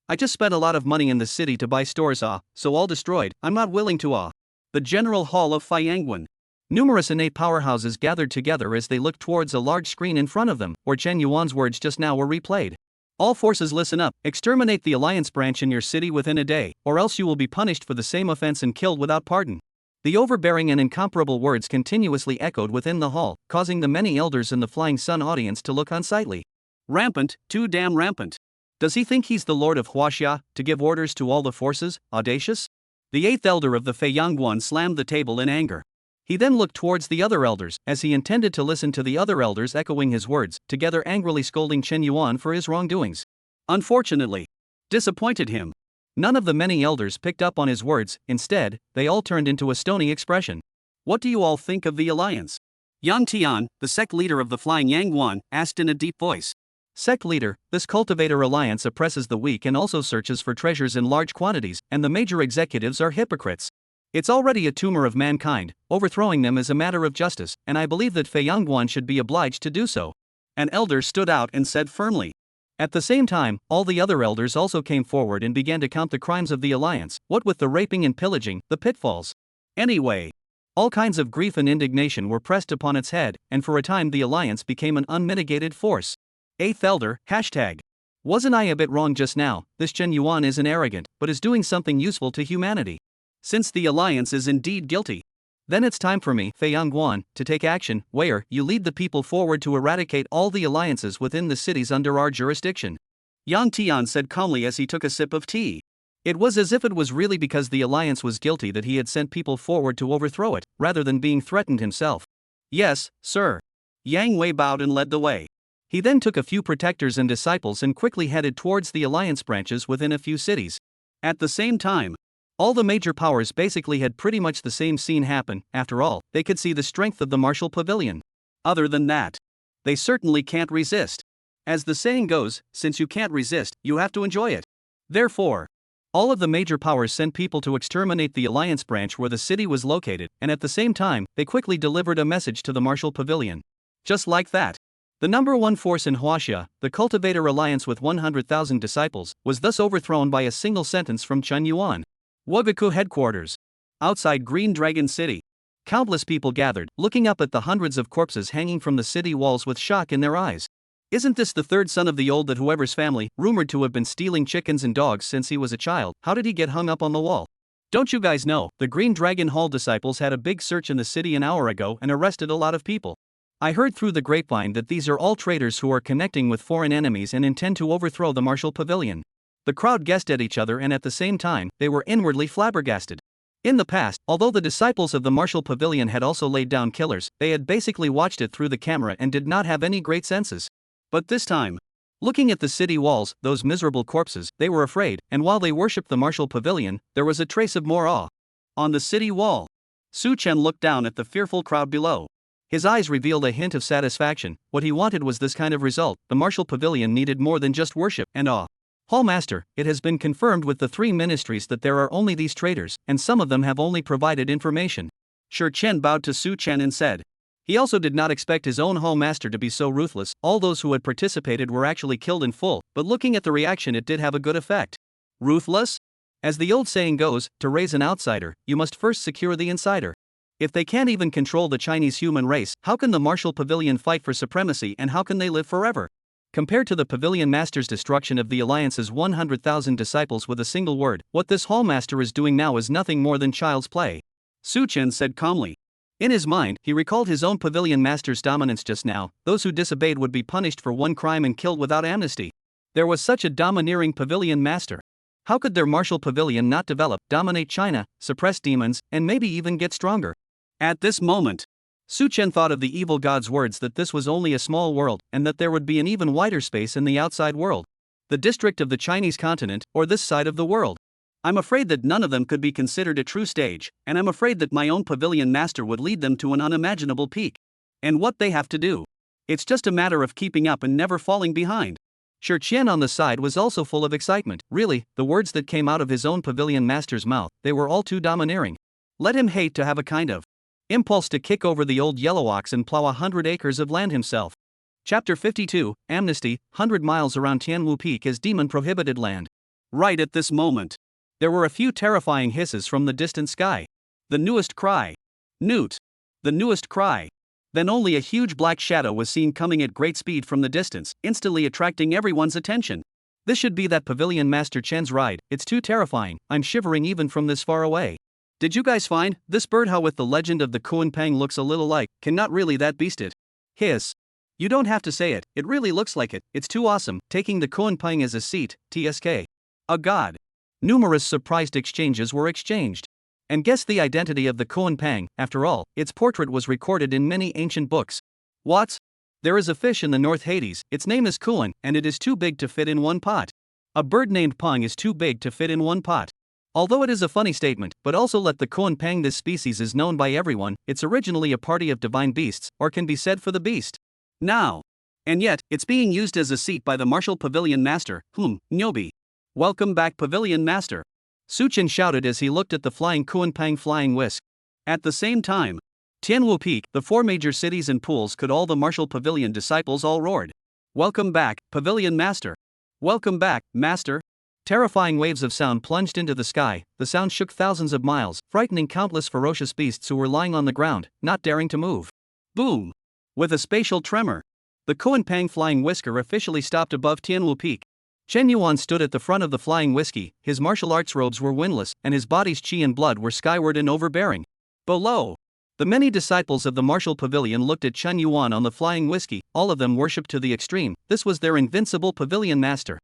I just spent a lot of money in the city to buy stores so all destroyed, I'm not willing to The General Hall of Fiangwan. Numerous innate powerhouses gathered together as they looked towards a large screen in front of them, where Chen Yuan's words just now were replayed. All forces listen up, exterminate the Alliance branch in your city within a day, or else you will be punished for the same offense and killed without pardon. The overbearing and incomparable words continuously echoed within the hall, causing the many elders in the Flying Sun audience to look unsightly. Rampant, too damn rampant. Does he think he's the Lord of Huaxia, to give orders to all the forces, audacious? The 8th elder of the Feiyangguan slammed the table in anger. He then looked towards the other elders, as he intended to listen to the other elders echoing his words, together angrily scolding Chen Yuan for his wrongdoings. Unfortunately, disappointed him. None of the many elders picked up on his words, instead, they all turned into a stony expression. What do you all think of the alliance? Yang Tian, the sect leader of the Flying Yangguan, asked in a deep voice. Sect leader, this cultivator alliance oppresses the weak and also searches for treasures in large quantities, and the major executives are hypocrites. It's already a tumor of mankind, overthrowing them is a matter of justice, and I believe that Feiyangguan should be obliged to do so. An elder stood out and said firmly. At the same time, all the other elders also came forward and began to count the crimes of the alliance, what with the raping and pillaging, the pitfalls. Anyway, all kinds of grief and indignation were pressed upon its head, and for a time the alliance became an unmitigated force. 8th elder, hashtag. Wasn't I a bit wrong just now? This Chen Yuan isn't arrogant, but is doing something useful to humanity. Since the alliance is indeed guilty, then it's time for me, Feiyangguan, to take action, where you lead the people forward to eradicate all the alliances within the cities under our jurisdiction. Yang Tian said calmly as he took a sip of tea. It was as if it was really because the alliance was guilty that he had sent people forward to overthrow it, rather than being threatened himself. Yes, sir. Yang Wei bowed and led the way. He then took a few protectors and disciples and quickly headed towards the alliance branches within a few cities. At the same time, all the major powers basically had pretty much the same scene happen. After all, they could see the strength of the Martial Pavilion. Other than that, they certainly can't resist. As the saying goes, since you can't resist, you have to enjoy it. Therefore, all of the major powers sent people to exterminate the Alliance branch where the city was located, and at the same time, they quickly delivered a message to the Martial Pavilion. Just like that. The number one force in Huaxia, the Cultivator Alliance with 100,000 disciples, was thus overthrown by a single sentence from Chen Yuan. Wagaku headquarters. Outside Green Dragon City. Countless people gathered, looking up at the hundreds of corpses hanging from the city walls with shock in their eyes. Isn't this the third son of the old that whoever's family, rumored to have been stealing chickens and dogs since he was a child? How did he get hung up on the wall? Don't you guys know, the Green Dragon Hall disciples had a big search in the city an hour ago and arrested a lot of people. I heard through the grapevine that these are all traitors who are connecting with foreign enemies and intend to overthrow the Martial Pavilion. The crowd guessed at each other and at the same time, they were inwardly flabbergasted. In the past, although the disciples of the Martial Pavilion had also laid down killers, they had basically watched it through the camera and did not have any great senses. But this time, looking at the city walls, those miserable corpses, they were afraid, and while they worshipped the Martial Pavilion, there was a trace of more awe. On the city wall, Su Chen looked down at the fearful crowd below. His eyes revealed a hint of satisfaction. What he wanted was this kind of result. The Martial Pavilion needed more than just worship and awe. Hall Master, it has been confirmed with the 3 ministries that there are only these traitors, and some of them have only provided information. Shi Chen bowed to Su Chen and said. He also did not expect his own Hall Master to be so ruthless. All those who had participated were actually killed in full, but looking at the reaction it did have a good effect. Ruthless? As the old saying goes, to raise an outsider, you must first secure the insider. If they can't even control the Chinese human race, how can the Martial Pavilion fight for supremacy and how can they live forever? Compared to the Pavilion Master's destruction of the Alliance's 100,000 disciples with a single word, what this Hall Master is doing now is nothing more than child's play. Su Chen said calmly. In his mind, he recalled his own Pavilion Master's dominance just now. Those who disobeyed would be punished for one crime and killed without amnesty. There was such a domineering Pavilion Master. How could their Martial Pavilion not develop, dominate China, suppress demons, and maybe even get stronger? At this moment, Su Chen thought of the evil god's words that this was only a small world, and that there would be an even wider space in the outside world. The district of the Chinese continent, or this side of the world. I'm afraid that none of them could be considered a true stage, and I'm afraid that my own Pavilion Master would lead them to an unimaginable peak. And what they have to do. It's just a matter of keeping up and never falling behind. Sure, Qian on the side was also full of excitement. Really, the words that came out of his own pavilion master's mouth, they were all too domineering. Let him hate to have a kind of impulse to kick over the old yellow ox and plow 100 acres of land himself. Chapter 52, Amnesty, 100 miles around Tianwu Peak is demon-prohibited land. Right at this moment, there were a few terrifying hisses from the distant sky. The newest cry. Newt. The newest cry. Then only a huge black shadow was seen coming at great speed from the distance, instantly attracting everyone's attention. This should be that Pavilion Master Chen's ride. It's too terrifying, I'm shivering even from this far away. Did you guys find this bird how with the legend of the Kuan-Pang looks a little like, cannot really that beast it? Hiss. You don't have to say it, it really looks like it, it's too awesome, taking the Kuan-Pang as a seat, TSK. A god. Numerous surprised exchanges were exchanged. And guess the identity of the Kuan-Pang, after all, its portrait was recorded in many ancient books. What? There is a fish in the North Hades, its name is Kuan, and it is too big to fit in one pot. A bird named Pang is too big to fit in one pot. Although it is a funny statement, but also let the Kuan-Pang this species is known by everyone, it's originally a party of divine beasts, or can be said for the beast. Now. And yet, it's being used as a seat by the martial Pavilion Master, Nyobi. Welcome back Pavilion Master. Suchin shouted as he looked at the flying Kuan-Pang flying whisk. At the same time, Tianwu Peak, the 4 major cities and pools could all the martial Pavilion disciples all roared. Welcome back, Pavilion Master. Welcome back, Master. Terrifying waves of sound plunged into the sky, the sound shook thousands of miles, frightening countless ferocious beasts who were lying on the ground, not daring to move. Boom! With a spatial tremor, the Kuan-Pang flying whisker officially stopped above Tianwu Peak. Chen Yuan stood at the front of the flying whiskey, his martial arts robes were windless, and his body's chi and blood were skyward and overbearing. Below, the many disciples of the martial pavilion looked at Chen Yuan on the flying whiskey, all of them worshipped to the extreme, this was their invincible pavilion master.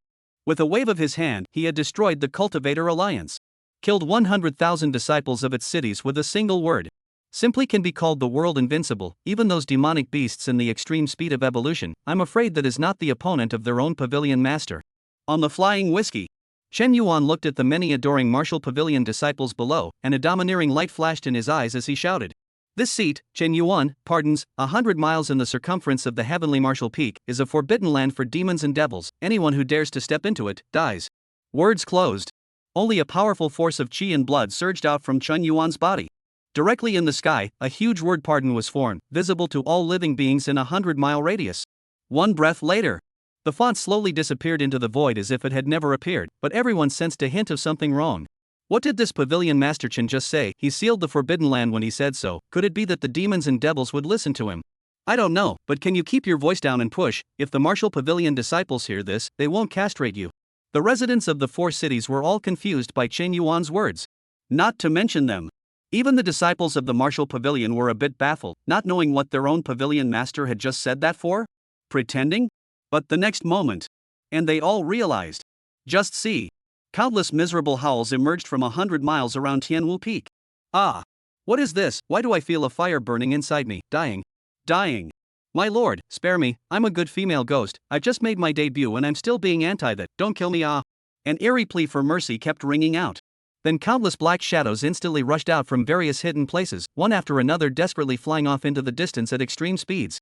With a wave of his hand, he had destroyed the Cultivator Alliance. Killed 100,000 disciples of its cities with a single word. Simply can be called the world invincible, even those demonic beasts in the extreme speed of evolution, I'm afraid that is not the opponent of their own pavilion master. On the flying whiskey, Chen Yuan looked at the many adoring martial pavilion disciples below, and a domineering light flashed in his eyes as he shouted. This seat, Chen Yuan, pardons, 100 miles in the circumference of the heavenly martial peak, is a forbidden land for demons and devils, anyone who dares to step into it, dies. Words closed. Only a powerful force of chi and blood surged out from Chen Yuan's body. Directly in the sky, a huge word pardon was formed, visible to all living beings in a 100-mile radius. One breath later, the font slowly disappeared into the void as if it had never appeared, but everyone sensed a hint of something wrong. What did this Pavilion Master Chen just say? He sealed the forbidden land when he said so. Could it be that the demons and devils would listen to him? I don't know, but can you keep your voice down and push? If the martial pavilion disciples hear this, they won't castrate you. The residents of the 4 cities were all confused by Chen Yuan's words. Not to mention them. Even the disciples of the martial pavilion were a bit baffled, not knowing what their own pavilion master had just said that for? Pretending? But the next moment. And they all realized. Just see. Countless miserable howls emerged from 100 miles around Tianwu Peak. Ah! What is this? Why do I feel a fire burning inside me? Dying. Dying. My lord, spare me, I'm a good female ghost, I just made my debut and I'm still being anti-that, don't kill me ah! An eerie plea for mercy kept ringing out. Then countless black shadows instantly rushed out from various hidden places, one after another desperately flying off into the distance at extreme speeds.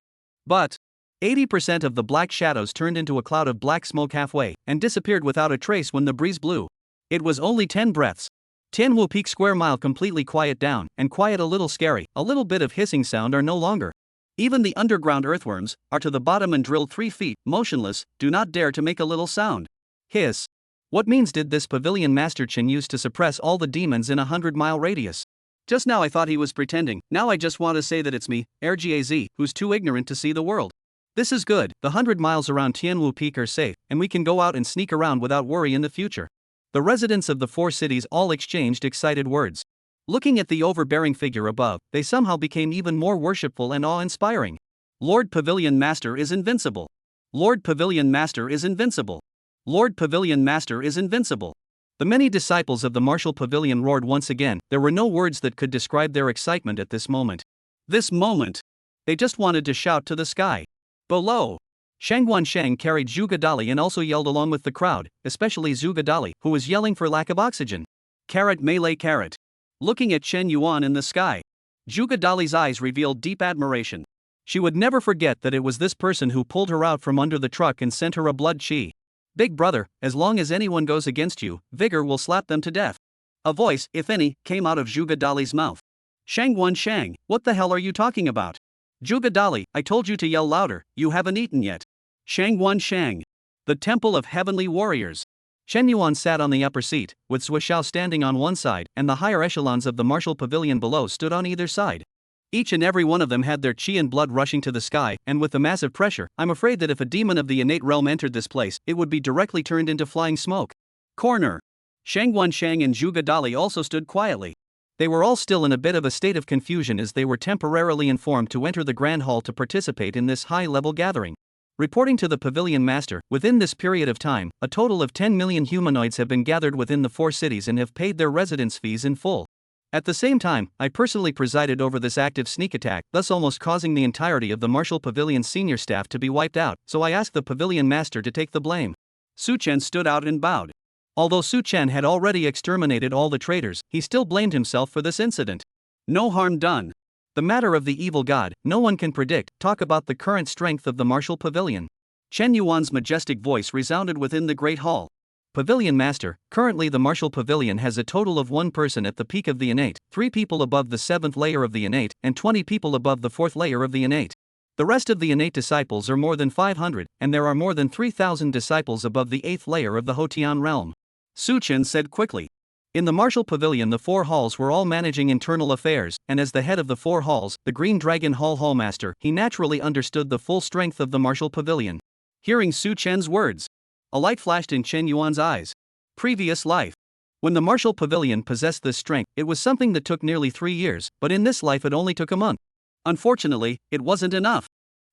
But 80% of the black shadows turned into a cloud of black smoke halfway, and disappeared without a trace when the breeze blew. It was only 10 breaths. Tianwu Peak square mile completely quiet down, and quiet a little scary, a little bit of hissing sound are no longer. Even the underground earthworms are to the bottom and drilled 3 feet, motionless, do not dare to make a little sound. Hiss. What means did this Pavilion Master Chen use to suppress all the demons in a 100-mile radius? Just now I thought he was pretending, now I just want to say that it's me, RGAZ, who's too ignorant to see the world. This is good, the 100 miles around Tianwu Peak are safe, and we can go out and sneak around without worry in the future. The residents of the 4 cities all exchanged excited words. Looking at the overbearing figure above, they somehow became even more worshipful and awe-inspiring. Lord Pavilion Master is invincible. Lord Pavilion Master is invincible. Lord Pavilion Master is invincible. The many disciples of the martial pavilion roared once again, there were no words that could describe their excitement at this moment. This moment! They just wanted to shout to the sky. Below, Shang Guansheng carried Zhu Gadali and also yelled along with the crowd, especially Zhu Gadali, who was yelling for lack of oxygen. Carrot melee carrot. Looking at Chen Yuan in the sky, Zhu Gadali's eyes revealed deep admiration. She would never forget that it was this person who pulled her out from under the truck and sent her a blood chi. Big brother, as long as anyone goes against you, Vigor will slap them to death. A voice, if any, came out of Zhuge Dali's mouth. Shangguan Shang, what the hell are you talking about? Zhuge Dali, I told you to yell louder, you haven't eaten yet. Shangguan Shang. The Temple of Heavenly Warriors. Chen Yuan sat on the upper seat, with Sui Xiao standing on one side, and the higher echelons of the martial pavilion below stood on either side. Each and every one of them had their chi and blood rushing to the sky, and with the massive pressure, I'm afraid that if a demon of the innate realm entered this place, it would be directly turned into flying smoke. Corner. Shangguan Shang and Zhuge Dali also stood quietly. They were all still in a bit of a state of confusion as they were temporarily informed to enter the Grand Hall to participate in this high-level gathering. Reporting to the Pavilion Master, within this period of time, a total of 10 million humanoids have been gathered within the 4 cities and have paid their residence fees in full. At the same time, I personally presided over this active sneak attack, thus almost causing the entirety of the Martial Pavilion's senior staff to be wiped out, so I asked the Pavilion Master to take the blame. Su Chen stood out and bowed. Although Su Chen had already exterminated all the traitors, he still blamed himself for this incident. No harm done. The matter of the evil god, no one can predict. Talk about the current strength of the Martial Pavilion. Chen Yuan's majestic voice resounded within the Great Hall. Pavilion Master, currently the Martial Pavilion has a total of 1 person at the peak of the innate, 3 people above the 7th layer of the innate, and 20 people above the 4th layer of the innate. The rest of the innate disciples are more than 500, and there are more than 3,000 disciples above the 8th layer of the Hotian realm. Su Chen said quickly. In the Martial Pavilion the 4 halls were all managing internal affairs, and as the head of the 4 halls, the Green Dragon Hall Hallmaster, he naturally understood the full strength of the Martial Pavilion. Hearing Su Chen's words, a light flashed in Chen Yuan's eyes. Previous life. When the Martial Pavilion possessed this strength, it was something that took nearly 3 years, but in this life it only took a month. Unfortunately, it wasn't enough.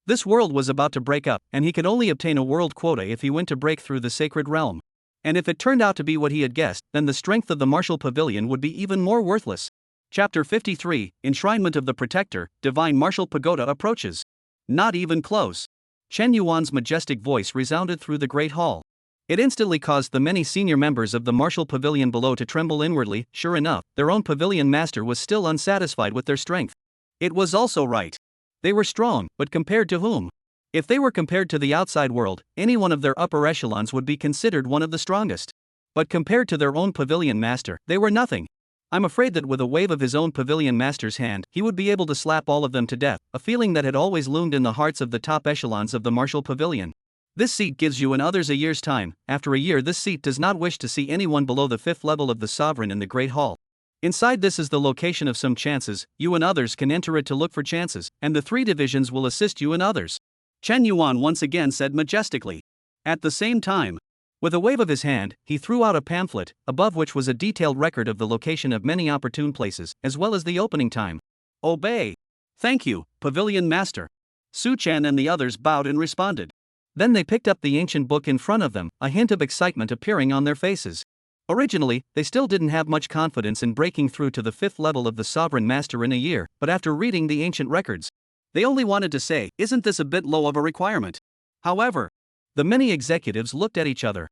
This world was about to break up, and he could only obtain a world quota if he went to break through the sacred realm. And if it turned out to be what he had guessed, then the strength of the Martial Pavilion would be even more worthless. Chapter 53, Enshrinement of the Protector, Divine Martial Pagoda approaches. Not even close. Chen Yuan's majestic voice resounded through the Great Hall. It instantly caused the many senior members of the Martial Pavilion below to tremble inwardly. Sure enough, their own Pavilion Master was still unsatisfied with their strength. It was also right. They were strong, but compared to whom? If they were compared to the outside world, any one of their upper echelons would be considered one of the strongest. But compared to their own Pavilion Master, they were nothing. I'm afraid that with a wave of his own Pavilion Master's hand, he would be able to slap all of them to death, a feeling that had always loomed in the hearts of the top echelons of the Martial Pavilion. This seat gives you and others a year's time. After a year, this seat does not wish to see anyone below the 5th level of the Sovereign in the Great Hall. Inside this is the location of some chances. You and others can enter it to look for chances, and the 3 divisions will assist you and others. Chen Yuan once again said majestically. At the same time, with a wave of his hand, he threw out a pamphlet, above which was a detailed record of the location of many opportune places, as well as the opening time. Obey. Thank you, Pavilion Master. Su Chen and the others bowed and responded. Then they picked up the ancient book in front of them, a hint of excitement appearing on their faces. Originally, they still didn't have much confidence in breaking through to the 5th level of the Sovereign Master in a year, but after reading the ancient records, they only wanted to say, isn't this a bit low of a requirement? However, the many executives looked at each other.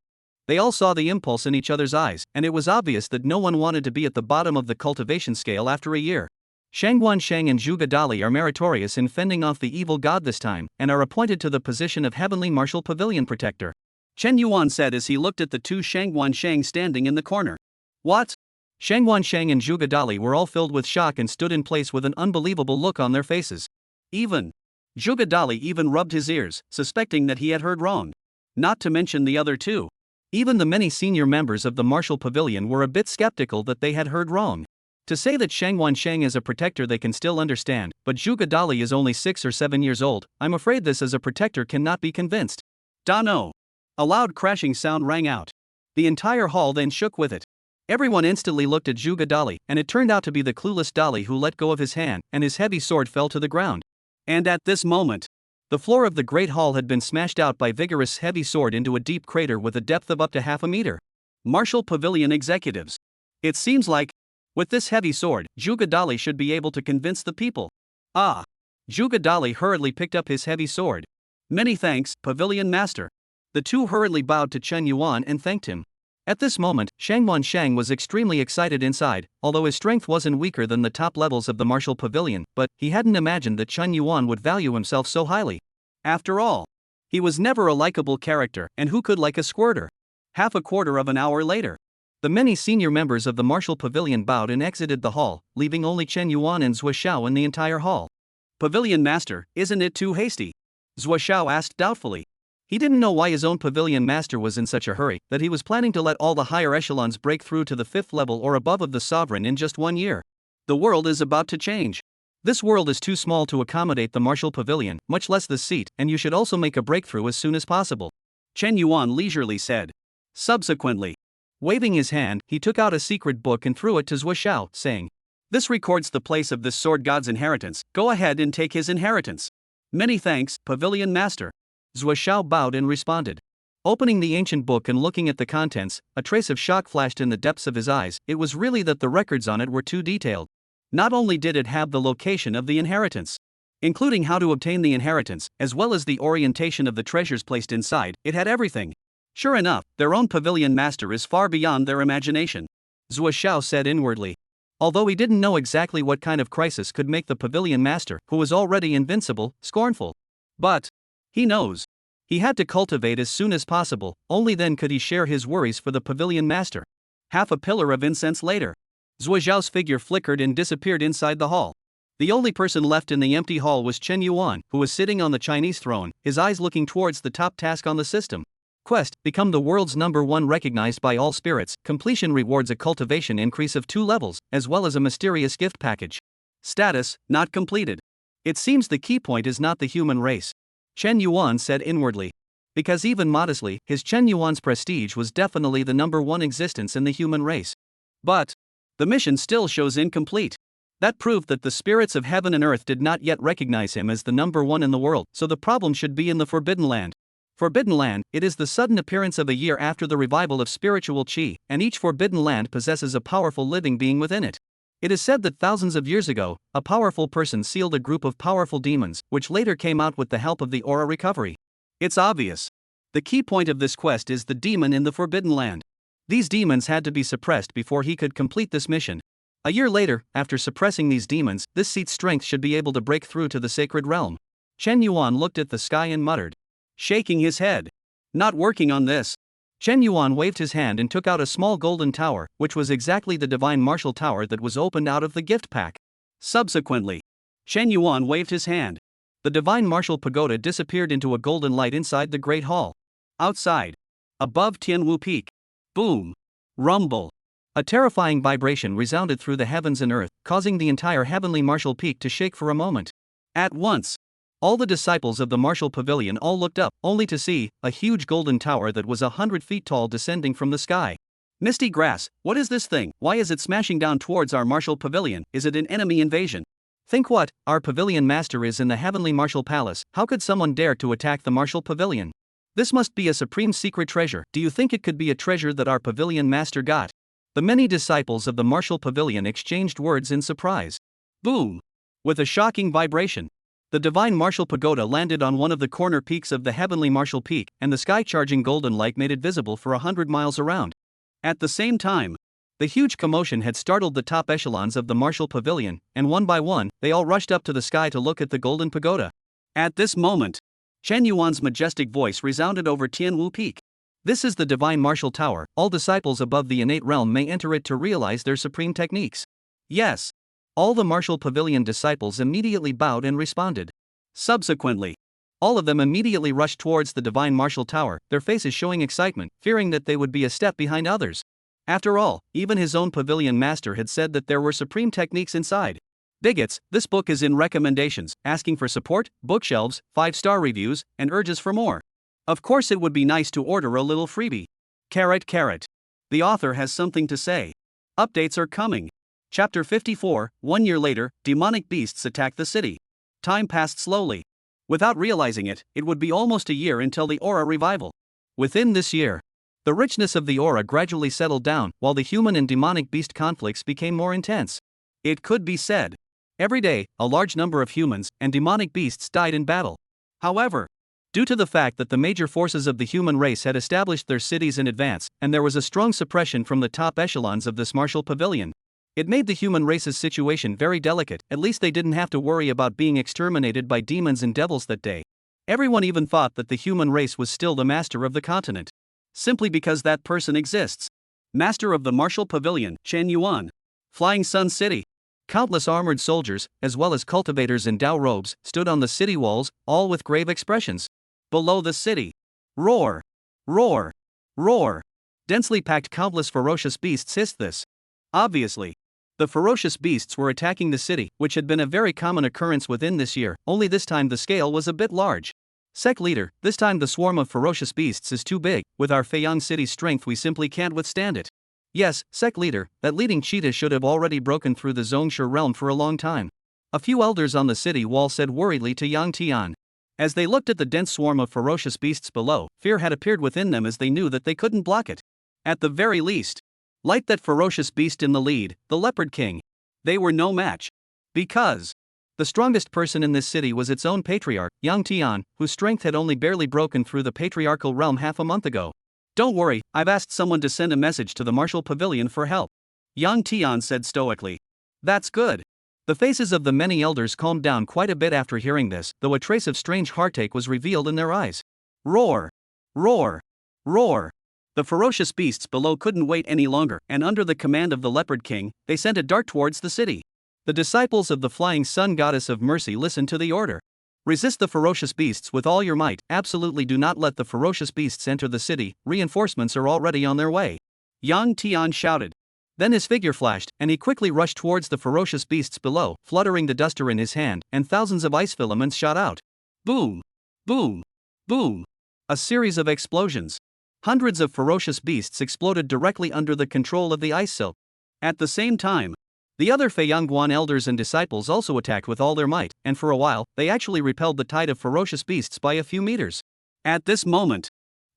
They all saw the impulse in each other's eyes, and it was obvious that no one wanted to be at the bottom of the cultivation scale after a year. Shangguan Shang and Zhuge Dali are meritorious in fending off the evil god this time, and are appointed to the position of Heavenly Martial Pavilion Protector. Chen Yuan said as he looked at the 2 Shangguan Shang standing in the corner. What? Shangguan Shang and Zhuge Dali were all filled with shock and stood in place with an unbelievable look on their faces. Even Zhuge Dali even rubbed his ears, suspecting that he had heard wrong. Not to mention the other 2. Even the many senior members of the Martial Pavilion were a bit skeptical that they had heard wrong. To say that Shangguan Shang is a protector they can still understand, but Zhuge Dali is only 6 or 7 years old. I'm afraid this as a protector cannot be convinced. Dano. A loud crashing sound rang out. The entire hall then shook with it. Everyone instantly looked at Zhuge Dali, and it turned out to be the clueless Dali who let go of his hand, and his heavy sword fell to the ground. And at this moment, the floor of the Great Hall had been smashed out by vigorous heavy sword into a deep crater with a depth of up to half a meter. Martial Pavilion executives. It seems like, with this heavy sword, Zhuge Dali should be able to convince the people. Ah! Zhuge Dali hurriedly picked up his heavy sword. Many thanks, Pavilion Master. The 2 hurriedly bowed to Chen Yuan and thanked him. At this moment, Shangwan Shang was extremely excited inside, although his strength wasn't weaker than the top levels of the martial pavilion, but he hadn't imagined that Chen Yuan would value himself so highly. After all, he was never a likable character, and who could like a squirter? Half a quarter of an hour later, the many senior members of the martial pavilion bowed and exited the hall, leaving only Chen Yuan and Zhou Xiao in the entire hall. Pavilion master, isn't it too hasty? Zhou Xiao asked doubtfully. He didn't know why his own pavilion master was in such a hurry, that he was planning to let all the higher echelons break through to the 5th level or above of the sovereign in just 1 year. The world is about to change. This world is too small to accommodate the martial pavilion, much less this seat, and you should also make a breakthrough as soon as possible. Chen Yuan leisurely said. Subsequently, waving his hand, he took out a secret book and threw it to Zhou Xiao, saying, "This records the place of this sword god's inheritance. Go ahead and take his inheritance." "Many thanks, Pavilion Master." Zhou Xiao bowed and responded. Opening the ancient book and looking at the contents, a trace of shock flashed in the depths of his eyes. It was really that the records on it were too detailed. Not only did it have the location of the inheritance, including how to obtain the inheritance, as well as the orientation of the treasures placed inside, it had everything. Sure enough, their own Pavilion Master is far beyond their imagination, Zhou Xiao said inwardly. Although he didn't know exactly what kind of crisis could make the Pavilion Master, who was already invincible, scornful. But he knows. He had to cultivate as soon as possible, only then could he share his worries for the Pavilion Master. Half a pillar of incense later, Zhou Xiao's figure flickered and disappeared inside the hall. The only person left in the empty hall was Chen Yuan, who was sitting on the Chinese throne, his eyes looking towards the top task on the system. Quest, become the world's #1 recognized by all spirits. Completion rewards a cultivation increase of 2 levels, as well as a mysterious gift package. Status, not completed. It seems the key point is not the human race, Chen Yuan said inwardly. Because even modestly, his Chen Yuan's prestige was definitely the #1 existence in the human race. But the mission still shows incomplete. That proved that the spirits of heaven and earth did not yet recognize him as the #1 in the world, so the problem should be in the Forbidden Land. Forbidden Land, it is the sudden appearance of a year after the revival of spiritual qi, and each Forbidden Land possesses a powerful living being within it. It is said that thousands of years ago, a powerful person sealed a group of powerful demons, which later came out with the help of the aura recovery. It's obvious. The key point of this quest is the demon in the Forbidden Land. These demons had to be suppressed before he could complete this mission. A year later, after suppressing these demons, this seat's strength should be able to break through to the sacred realm. Chen Yuan looked at the sky and muttered, shaking his head. Not working on this. Chen Yuan waved his hand and took out a small golden tower, which was exactly the divine martial tower that was opened out of the gift pack. Subsequently, Chen Yuan waved his hand. The divine martial pagoda disappeared into a golden light inside the great hall. Outside, above Tianwu Peak, boom, rumble. A terrifying vibration resounded through the heavens and earth, causing the entire heavenly martial peak to shake for a moment. At once, all the disciples of the martial pavilion all looked up, only to see a huge golden tower that was 100 feet tall descending from the sky. Misty grass, what is this thing? Why is it smashing down towards our martial pavilion? Is it an enemy invasion? Think what? Our pavilion master is in the heavenly martial palace. How could someone dare to attack the martial pavilion? This must be a supreme secret treasure. Do you think it could be a treasure that our pavilion master got? The many disciples of the martial pavilion exchanged words in surprise. Boom! With a shocking vibration, the divine martial pagoda landed on one of the corner peaks of the heavenly martial peak, and the sky-charging golden light made it visible for 100 miles around. At the same time, the huge commotion had startled the top echelons of the martial pavilion, and one by one, they all rushed up to the sky to look at the golden pagoda. At this moment, Chen Yuan's majestic voice resounded over Tianwu Peak. This is the divine martial tower. All disciples above the innate realm may enter it to realize their supreme techniques. Yes. All the martial pavilion disciples immediately bowed and responded. Subsequently, all of them immediately rushed towards the divine martial tower, their faces showing excitement, fearing that they would be a step behind others. After all, even his own pavilion master had said that there were supreme techniques inside. Bigots, this book is in recommendations, asking for support, bookshelves, 5-star reviews, and urges for more. Of course it would be nice to order a little freebie. Carrot. The author has something to say. Updates are coming. Chapter 54, 1 year later, demonic beasts attack the city. Time passed slowly. Without realizing it, it would be almost a year until the aura revival. Within this year, the richness of the aura gradually settled down, while the human and demonic beast conflicts became more intense. It could be said, every day, a large number of humans and demonic beasts died in battle. However, Due to the fact that the major forces of the human race had established their cities in advance, and there was a strong suppression from the top echelons of this martial pavilion. It made the human race's situation very delicate. At least they didn't have to worry about being exterminated by demons and devils that day. Everyone even thought that the human race was still the master of the continent. Simply because that person exists. Master of the martial pavilion, Chen Yuan. Flying Sun City. Countless armored soldiers, as well as cultivators in Dao robes, stood on the city walls, all with grave expressions. Below the city. Roar! Roar! Roar! Densely packed countless ferocious beasts hissed this. Obviously. The ferocious beasts were attacking the city, which had been a very common occurrence within this year, only this time the scale was a bit large. Sec leader, this time the swarm of ferocious beasts is too big. With our Feiyang city's strength we simply can't withstand it. Yes, Sec leader, that leading cheetah should have already broken through the Zongshe realm for a long time. A few elders on the city wall said worriedly to Yang Tian. As they looked at the dense swarm of ferocious beasts below, fear had appeared within them as they knew that they couldn't block it. At the very least. Light that ferocious beast in the lead, the Leopard King. They were no match. Because the strongest person in this city was its own patriarch, Yang Tian, whose strength had only barely broken through the patriarchal realm half a month ago. Don't worry, I've asked someone to send a message to the martial pavilion for help. Yang Tian said stoically. That's good. The faces of the many elders calmed down quite a bit after hearing this, though a trace of strange heartache was revealed in their eyes. Roar! Roar! Roar! The ferocious beasts below couldn't wait any longer, and under the command of the Leopard King, they sent a dart towards the city. The disciples of the Flying Sun Goddess of Mercy listened to the order. Resist the ferocious beasts with all your might. Absolutely do not let the ferocious beasts enter the city. Reinforcements are already on their way. Yang Tian shouted. Then his figure flashed, and he quickly rushed towards the ferocious beasts below, fluttering the duster in his hand, and thousands of ice filaments shot out. Boom! Boom! Boom! A series of explosions. Hundreds of ferocious beasts exploded directly under the control of the ice silk. At the same time, the other Feiyangguan elders and disciples also attacked with all their might, and for a while, they actually repelled the tide of ferocious beasts by a few meters. At this moment,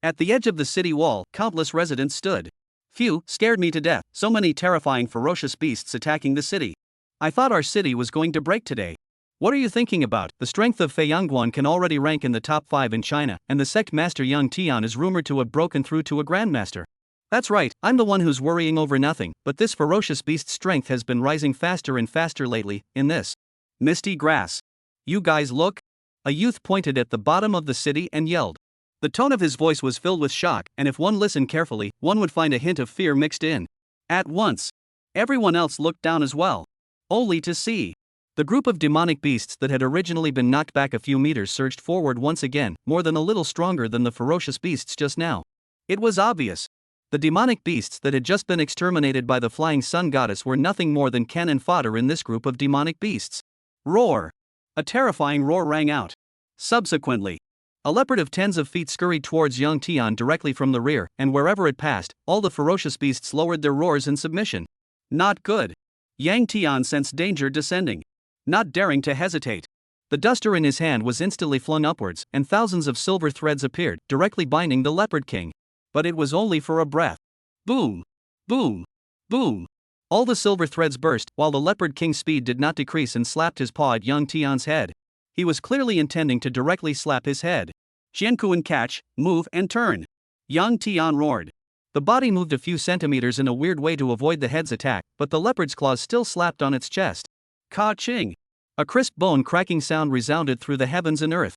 at the edge of the city wall, countless residents stood. Phew, scared me to death, so many terrifying ferocious beasts attacking the city. I thought our city was going to break today. What are you thinking about? The strength of Feiyangguan can already rank in the top 5 in China, and the sect master Yang Tian is rumored to have broken through to a grandmaster. That's right, I'm the one who's worrying over nothing, but this ferocious beast's strength has been rising faster and faster lately, in this misty grass. You guys look? A youth pointed at the bottom of the city and yelled. The tone of his voice was filled with shock, and if one listened carefully, one would find a hint of fear mixed in. At once, everyone else looked down as well. Only to see. The group of demonic beasts that had originally been knocked back a few meters surged forward once again, more than a little stronger than the ferocious beasts just now. It was obvious. The demonic beasts that had just been exterminated by the Flying Sun Goddess were nothing more than cannon fodder in this group of demonic beasts. Roar! A terrifying roar rang out. Subsequently, a leopard of tens of feet scurried towards Yang Tian directly from the rear, and wherever it passed, all the ferocious beasts lowered their roars in submission. Not good. Yang Tian sensed danger descending. Not daring to hesitate. The duster in his hand was instantly flung upwards, and thousands of silver threads appeared, directly binding the Leopard King. But it was only for a breath. Boom! Boom! Boom! All the silver threads burst, while the Leopard King's speed did not decrease and slapped his paw at Yang Tian's head. He was clearly intending to directly slap his head. Qiankuan catch, move and turn. Yang Tian roared. The body moved a few centimeters in a weird way to avoid the head's attack, but the leopard's claws still slapped on its chest. Ka-ching! A crisp bone-cracking sound resounded through the heavens and earth.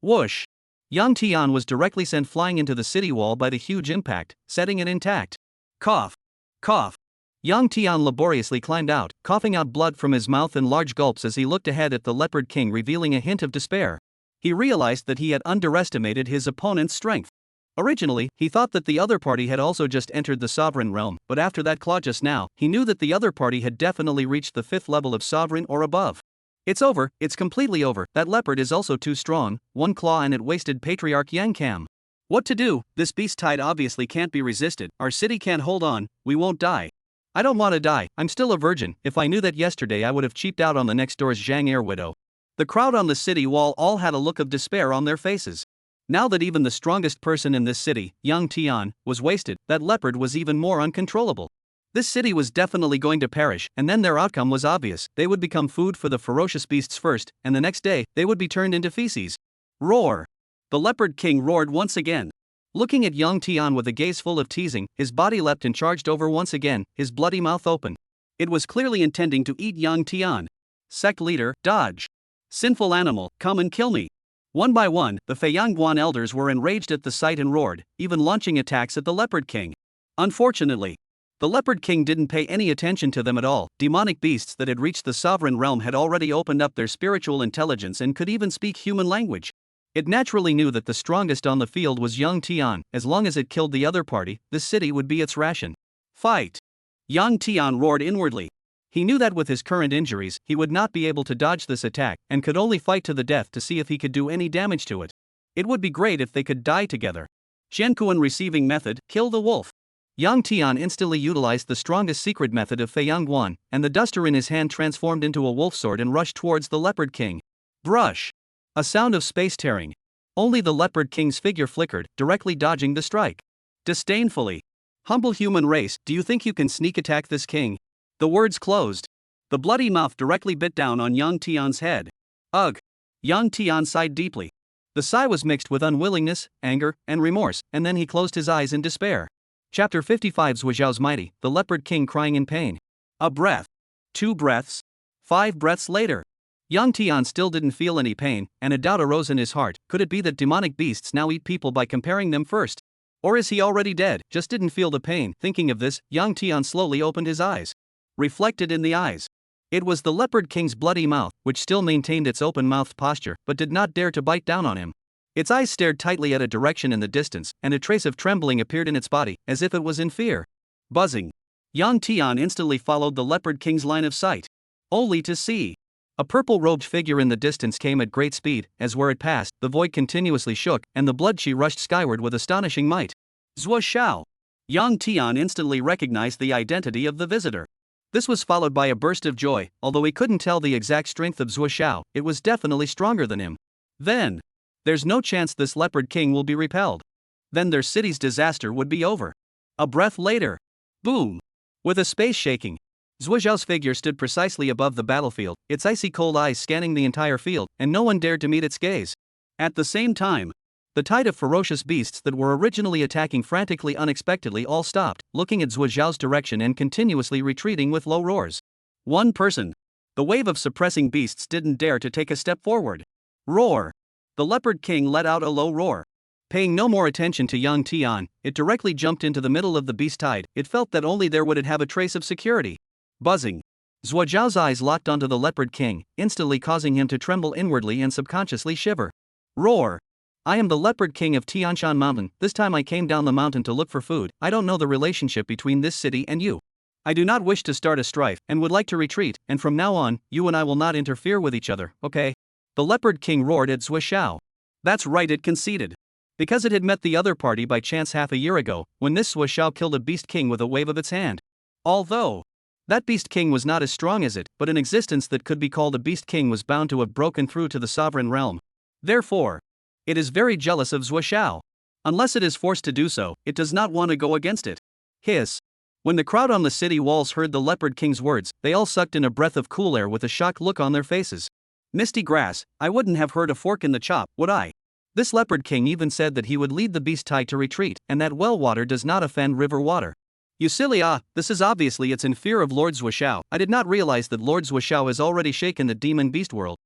Whoosh! Yang Tian was directly sent flying into the city wall by the huge impact, setting it intact. Cough! Cough! Yang Tian laboriously climbed out, coughing out blood from his mouth in large gulps as he looked ahead at the Leopard King, revealing a hint of despair. He realized that he had underestimated his opponent's strength. Originally, he thought that the other party had also just entered the sovereign realm, but after that claw just now, he knew that the other party had definitely reached the 5th level of sovereign or above. It's over, it's completely over. That leopard is also too strong, one claw and it wasted Patriarch Yang Cam. What to do? This beast tide obviously can't be resisted, our city can't hold on, we won't die. I don't want to die, I'm still a virgin. If I knew that yesterday I would have cheaped out on the next door's Zhang Air widow. The crowd on the city wall all had a look of despair on their faces. Now that even the strongest person in this city, Yang Tian, was wasted, that leopard was even more uncontrollable. This city was definitely going to perish, and then their outcome was obvious. They would become food for the ferocious beasts first, and the next day, they would be turned into feces. Roar! The Leopard King roared once again. Looking at Yang Tian with a gaze full of teasing, his body leapt and charged over once again, his bloody mouth open. It was clearly intending to eat Yang Tian. Sect leader, dodge. Sinful animal, come and kill me. One by one, the Feiyangguan elders were enraged at the sight and roared, even launching attacks at the Leopard King. Unfortunately, the Leopard King didn't pay any attention to them at all. Demonic beasts that had reached the sovereign realm had already opened up their spiritual intelligence and could even speak human language. It naturally knew that the strongest on the field was Yang Tian. As long as it killed the other party, this city would be its ration. Fight! Yang Tian roared inwardly. He knew that with his current injuries, he would not be able to dodge this attack, and could only fight to the death to see if he could do any damage to it. It would be great if they could die together. Zhenkuan receiving method, kill the wolf. Yang Tian instantly utilized the strongest secret method of Feiyangguan, and the duster in his hand transformed into a wolf sword and rushed towards the Leopard King. Brush! A sound of space tearing. Only the Leopard King's figure flickered, directly dodging the strike. Disdainfully. Humble human race, do you think you can sneak attack this king? The words closed. The bloody mouth directly bit down on Yang Tian's head. Ugh! Yang Tian sighed deeply. The sigh was mixed with unwillingness, anger, and remorse, and then he closed his eyes in despair. Chapter 55 Zhuozhao's Mighty, the Leopard King crying in pain. A breath. 2 breaths. 5 breaths later. Yang Tian still didn't feel any pain, and a doubt arose in his heart. Could it be that demonic beasts now eat people by comparing them first? Or is he already dead, just didn't feel the pain? Thinking of this, Yang Tian slowly opened his eyes. Reflected in the eyes. It was the Leopard King's bloody mouth, which still maintained its open-mouthed posture, but did not dare to bite down on him. Its eyes stared tightly at a direction in the distance, and a trace of trembling appeared in its body, as if it was in fear. Buzzing. Yang Tian instantly followed the Leopard King's line of sight. Only to see. A purple-robed figure in the distance came at great speed, as where it passed, the void continuously shook, and the blood-chi rushed skyward with astonishing might. Zhuozhao! Yang Tian instantly recognized the identity of the visitor. This was followed by a burst of joy. Although he couldn't tell the exact strength of Zhuozhao, it was definitely stronger than him. Then, there's no chance this Leopard King will be repelled. Then their city's disaster would be over. A breath later. Boom! With a space shaking, Zhuozhao's figure stood precisely above the battlefield, its icy cold eyes scanning the entire field, and no one dared to meet its gaze. At the same time, the tide of ferocious beasts that were originally attacking frantically unexpectedly all stopped, looking at Zhuozhao's direction and continuously retreating with low roars. One person. The wave of suppressing beasts didn't dare to take a step forward. Roar! The Leopard King let out a low roar. Paying no more attention to Yang Tian, it directly jumped into the middle of the beast tide. It felt that only there would it have a trace of security. Buzzing. Zhuozhao's eyes locked onto the Leopard King, instantly causing him to tremble inwardly and subconsciously shiver. Roar! I am the Leopard King of Tianshan Mountain. This time I came down the mountain to look for food. I don't know the relationship between this city and you. I do not wish to start a strife, and would like to retreat, and from now on, you and I will not interfere with each other, okay? The Leopard King roared at Zhuozhao. That's right, it conceded. Because it had met the other party by chance half a year ago, when this Zhuozhao killed a Beast King with a wave of its hand. Although that Beast King was not as strong as it, but an existence that could be called a Beast King was bound to have broken through to the sovereign realm. Therefore, it is very jealous of Zhuozhao. Unless it is forced to do so, it does not want to go against it. Hiss. When the crowd on the city walls heard the Leopard King's words, they all sucked in a breath of cool air with a shocked look on their faces. Misty grass, I wouldn't have heard a fork in the chop, would I? This Leopard King even said that he would lead the beast tide to retreat, and that well water does not offend river water. You silly this is obviously it's in fear of Lord Zhuozhao. I did not realize that Lord Zhuozhao has already shaken the demon beast world.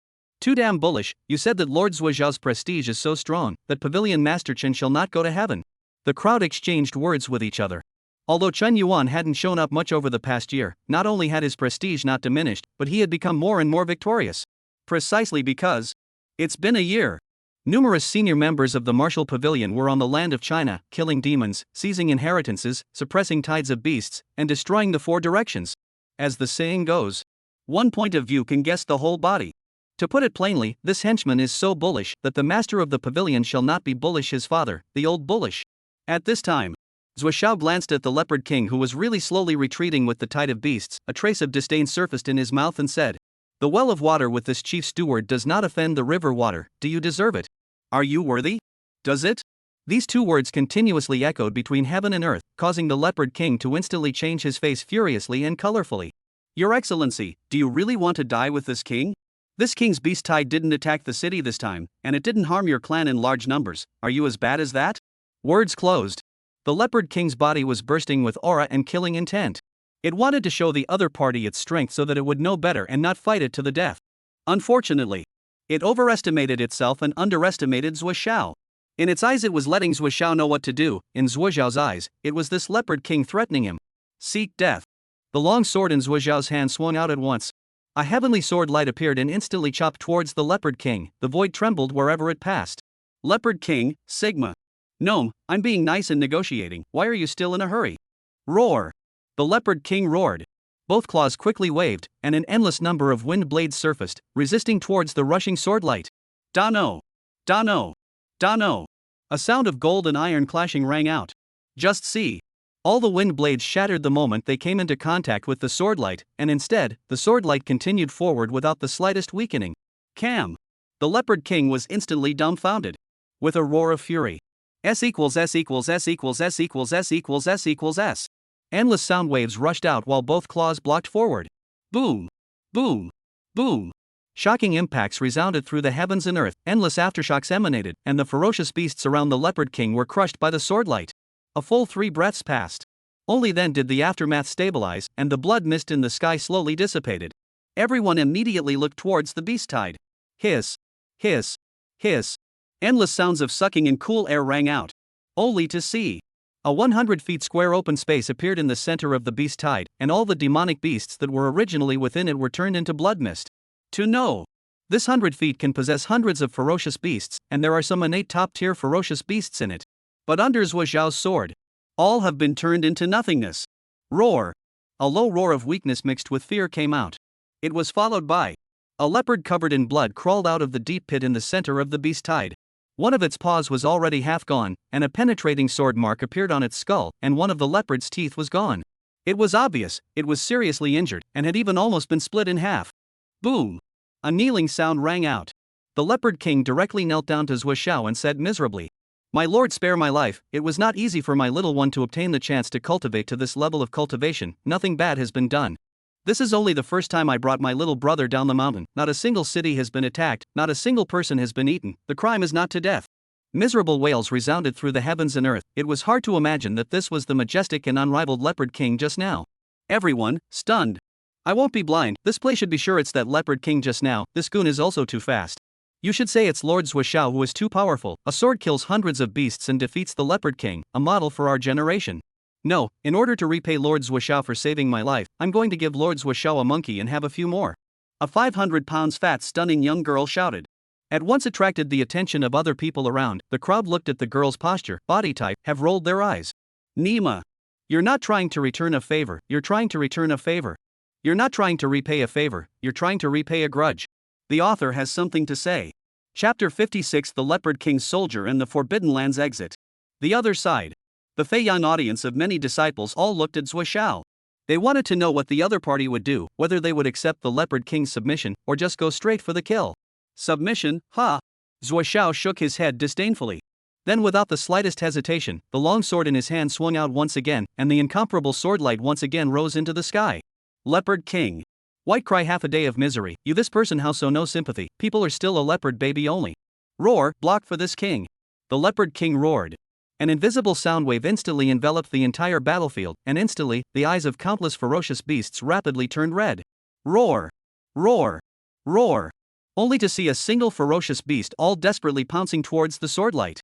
Too damn bullish. You said that Lord Zhuozhao's prestige is so strong, that Pavilion Master Chen shall not go to heaven. The crowd exchanged words with each other. Although Chen Yuan hadn't shown up much over the past year, not only had his prestige not diminished, but he had become more and more victorious. Precisely because it's been a year. Numerous senior members of the martial pavilion were on the land of China, killing demons, seizing inheritances, suppressing tides of beasts, and destroying the 4 directions. As the saying goes, one point of view can guess the whole body. To put it plainly, this henchman is so bullish that the master of the pavilion shall not be bullish his father, the old bullish. At this time, Zhuozhao glanced at the Leopard King, who was really slowly retreating with the tide of beasts. A trace of disdain surfaced in his mouth and said, "The well of water with this chief steward does not offend the river water. Do you deserve it? Are you worthy? Does it?" These 2 words continuously echoed between heaven and earth, causing the Leopard King to instantly change his face furiously and colorfully. "Your Excellency, do you really want to die with this king? This king's beast tide didn't attack the city this time, and it didn't harm your clan in large numbers. Are you as bad as that? Words closed. The leopard king's body was bursting with aura and killing intent. It wanted to show the other party its strength so that it would know better and not fight it to the death. Unfortunately, it overestimated itself and underestimated Zhuo Xiao. In its eyes it was letting Zhuo Xiao know what to do. In Zhuo Xiao's eyes, it was this leopard king threatening him. Seek death. The long sword in Zhuo Xiao's hand swung out at once. A heavenly sword light appeared and instantly chopped towards the leopard king. The void trembled wherever it passed. Leopard king, Sigma. Gnome, I'm being nice and negotiating. Why are you still in a hurry? Roar. The leopard king roared. Both claws quickly waved, and an endless number of wind blades surfaced, resisting towards the rushing swordlight. Dano! Dano! Dano! A sound of gold and iron clashing rang out. Just see. All the wind blades shattered the moment they came into contact with the swordlight, and instead, the swordlight continued forward without the slightest weakening. Cam! The leopard king was instantly dumbfounded. With a roar of fury. S equals S equals S equals S equals S equals S equals S. Endless sound waves rushed out while both claws blocked forward. Boom! Boom! Boom! Shocking impacts resounded through the heavens and earth, endless aftershocks emanated, and the ferocious beasts around the leopard king were crushed by the swordlight. A full 3 breaths passed. Only then did the aftermath stabilize, and the blood mist in the sky slowly dissipated. Everyone immediately looked towards the beast tide. Hiss! Hiss! Hiss! Endless sounds of sucking in cool air rang out. Only to see. A 100 feet square open space appeared in the center of the beast tide, and all the demonic beasts that were originally within it were turned into blood mist. To know. This 100 feet can possess hundreds of ferocious beasts, and there are some innate top-tier ferocious beasts in it. But under Zhuo Xiao's sword, all have been turned into nothingness. Roar. A low roar of weakness mixed with fear came out. It was followed by a leopard covered in blood crawled out of the deep pit in the center of the beast tide. One of its paws was already half gone, and a penetrating sword mark appeared on its skull, and one of the leopard's teeth was gone. It was obvious, it was seriously injured, and had even almost been split in half. Boom! A kneeling sound rang out. The leopard king directly knelt down to Zhuo Xiao and said miserably, "My lord, spare my life. It was not easy for my little one to obtain the chance to cultivate to this level of cultivation. Nothing bad has been done. This is only the first time I brought my little brother down the mountain. Not a single city has been attacked, not a single person has been eaten. The crime is not to death." Miserable wails resounded through the heavens and earth. It was hard to imagine that this was the majestic and unrivaled leopard king just now. Everyone, stunned. I won't be blind, this play should be sure it's that leopard king just now. This goon is also too fast. You should say it's Lord Zhuo Xiao who is too powerful. A sword kills hundreds of beasts and defeats the leopard king, a model for our generation. No, in order to repay Lord Zhuo Xiao for saving my life, I'm going to give Lord Zhuo Xiao a monkey and have a few more. A 500 pounds fat stunning young girl shouted. At once attracted the attention of other people around. The crowd looked at the girl's posture, body type, have rolled their eyes. Nima. You're not trying to return a favor, you're trying to return a favor. You're not trying to repay a favor, you're trying to repay a grudge. The author has something to say. Chapter 56 The Leopard King's Soldier and the Forbidden Land's Exit. The other side. The Feiyan audience of many disciples all looked at Zhuo Xiao. They wanted to know what the other party would do, whether they would accept the Leopard King's submission, or just go straight for the kill. Submission, ha! Zhuo Xiao shook his head disdainfully. Then without the slightest hesitation, the long sword in his hand swung out once again, and the incomparable swordlight once again rose into the sky. Leopard King. White cry half a day of misery, you this person how so no sympathy, people are still a leopard baby only. Roar, block for this king. The Leopard King roared. An invisible sound wave instantly enveloped the entire battlefield, and instantly, the eyes of countless ferocious beasts rapidly turned red. Roar! Roar! Roar! Only to see a single ferocious beast all desperately pouncing towards the swordlight.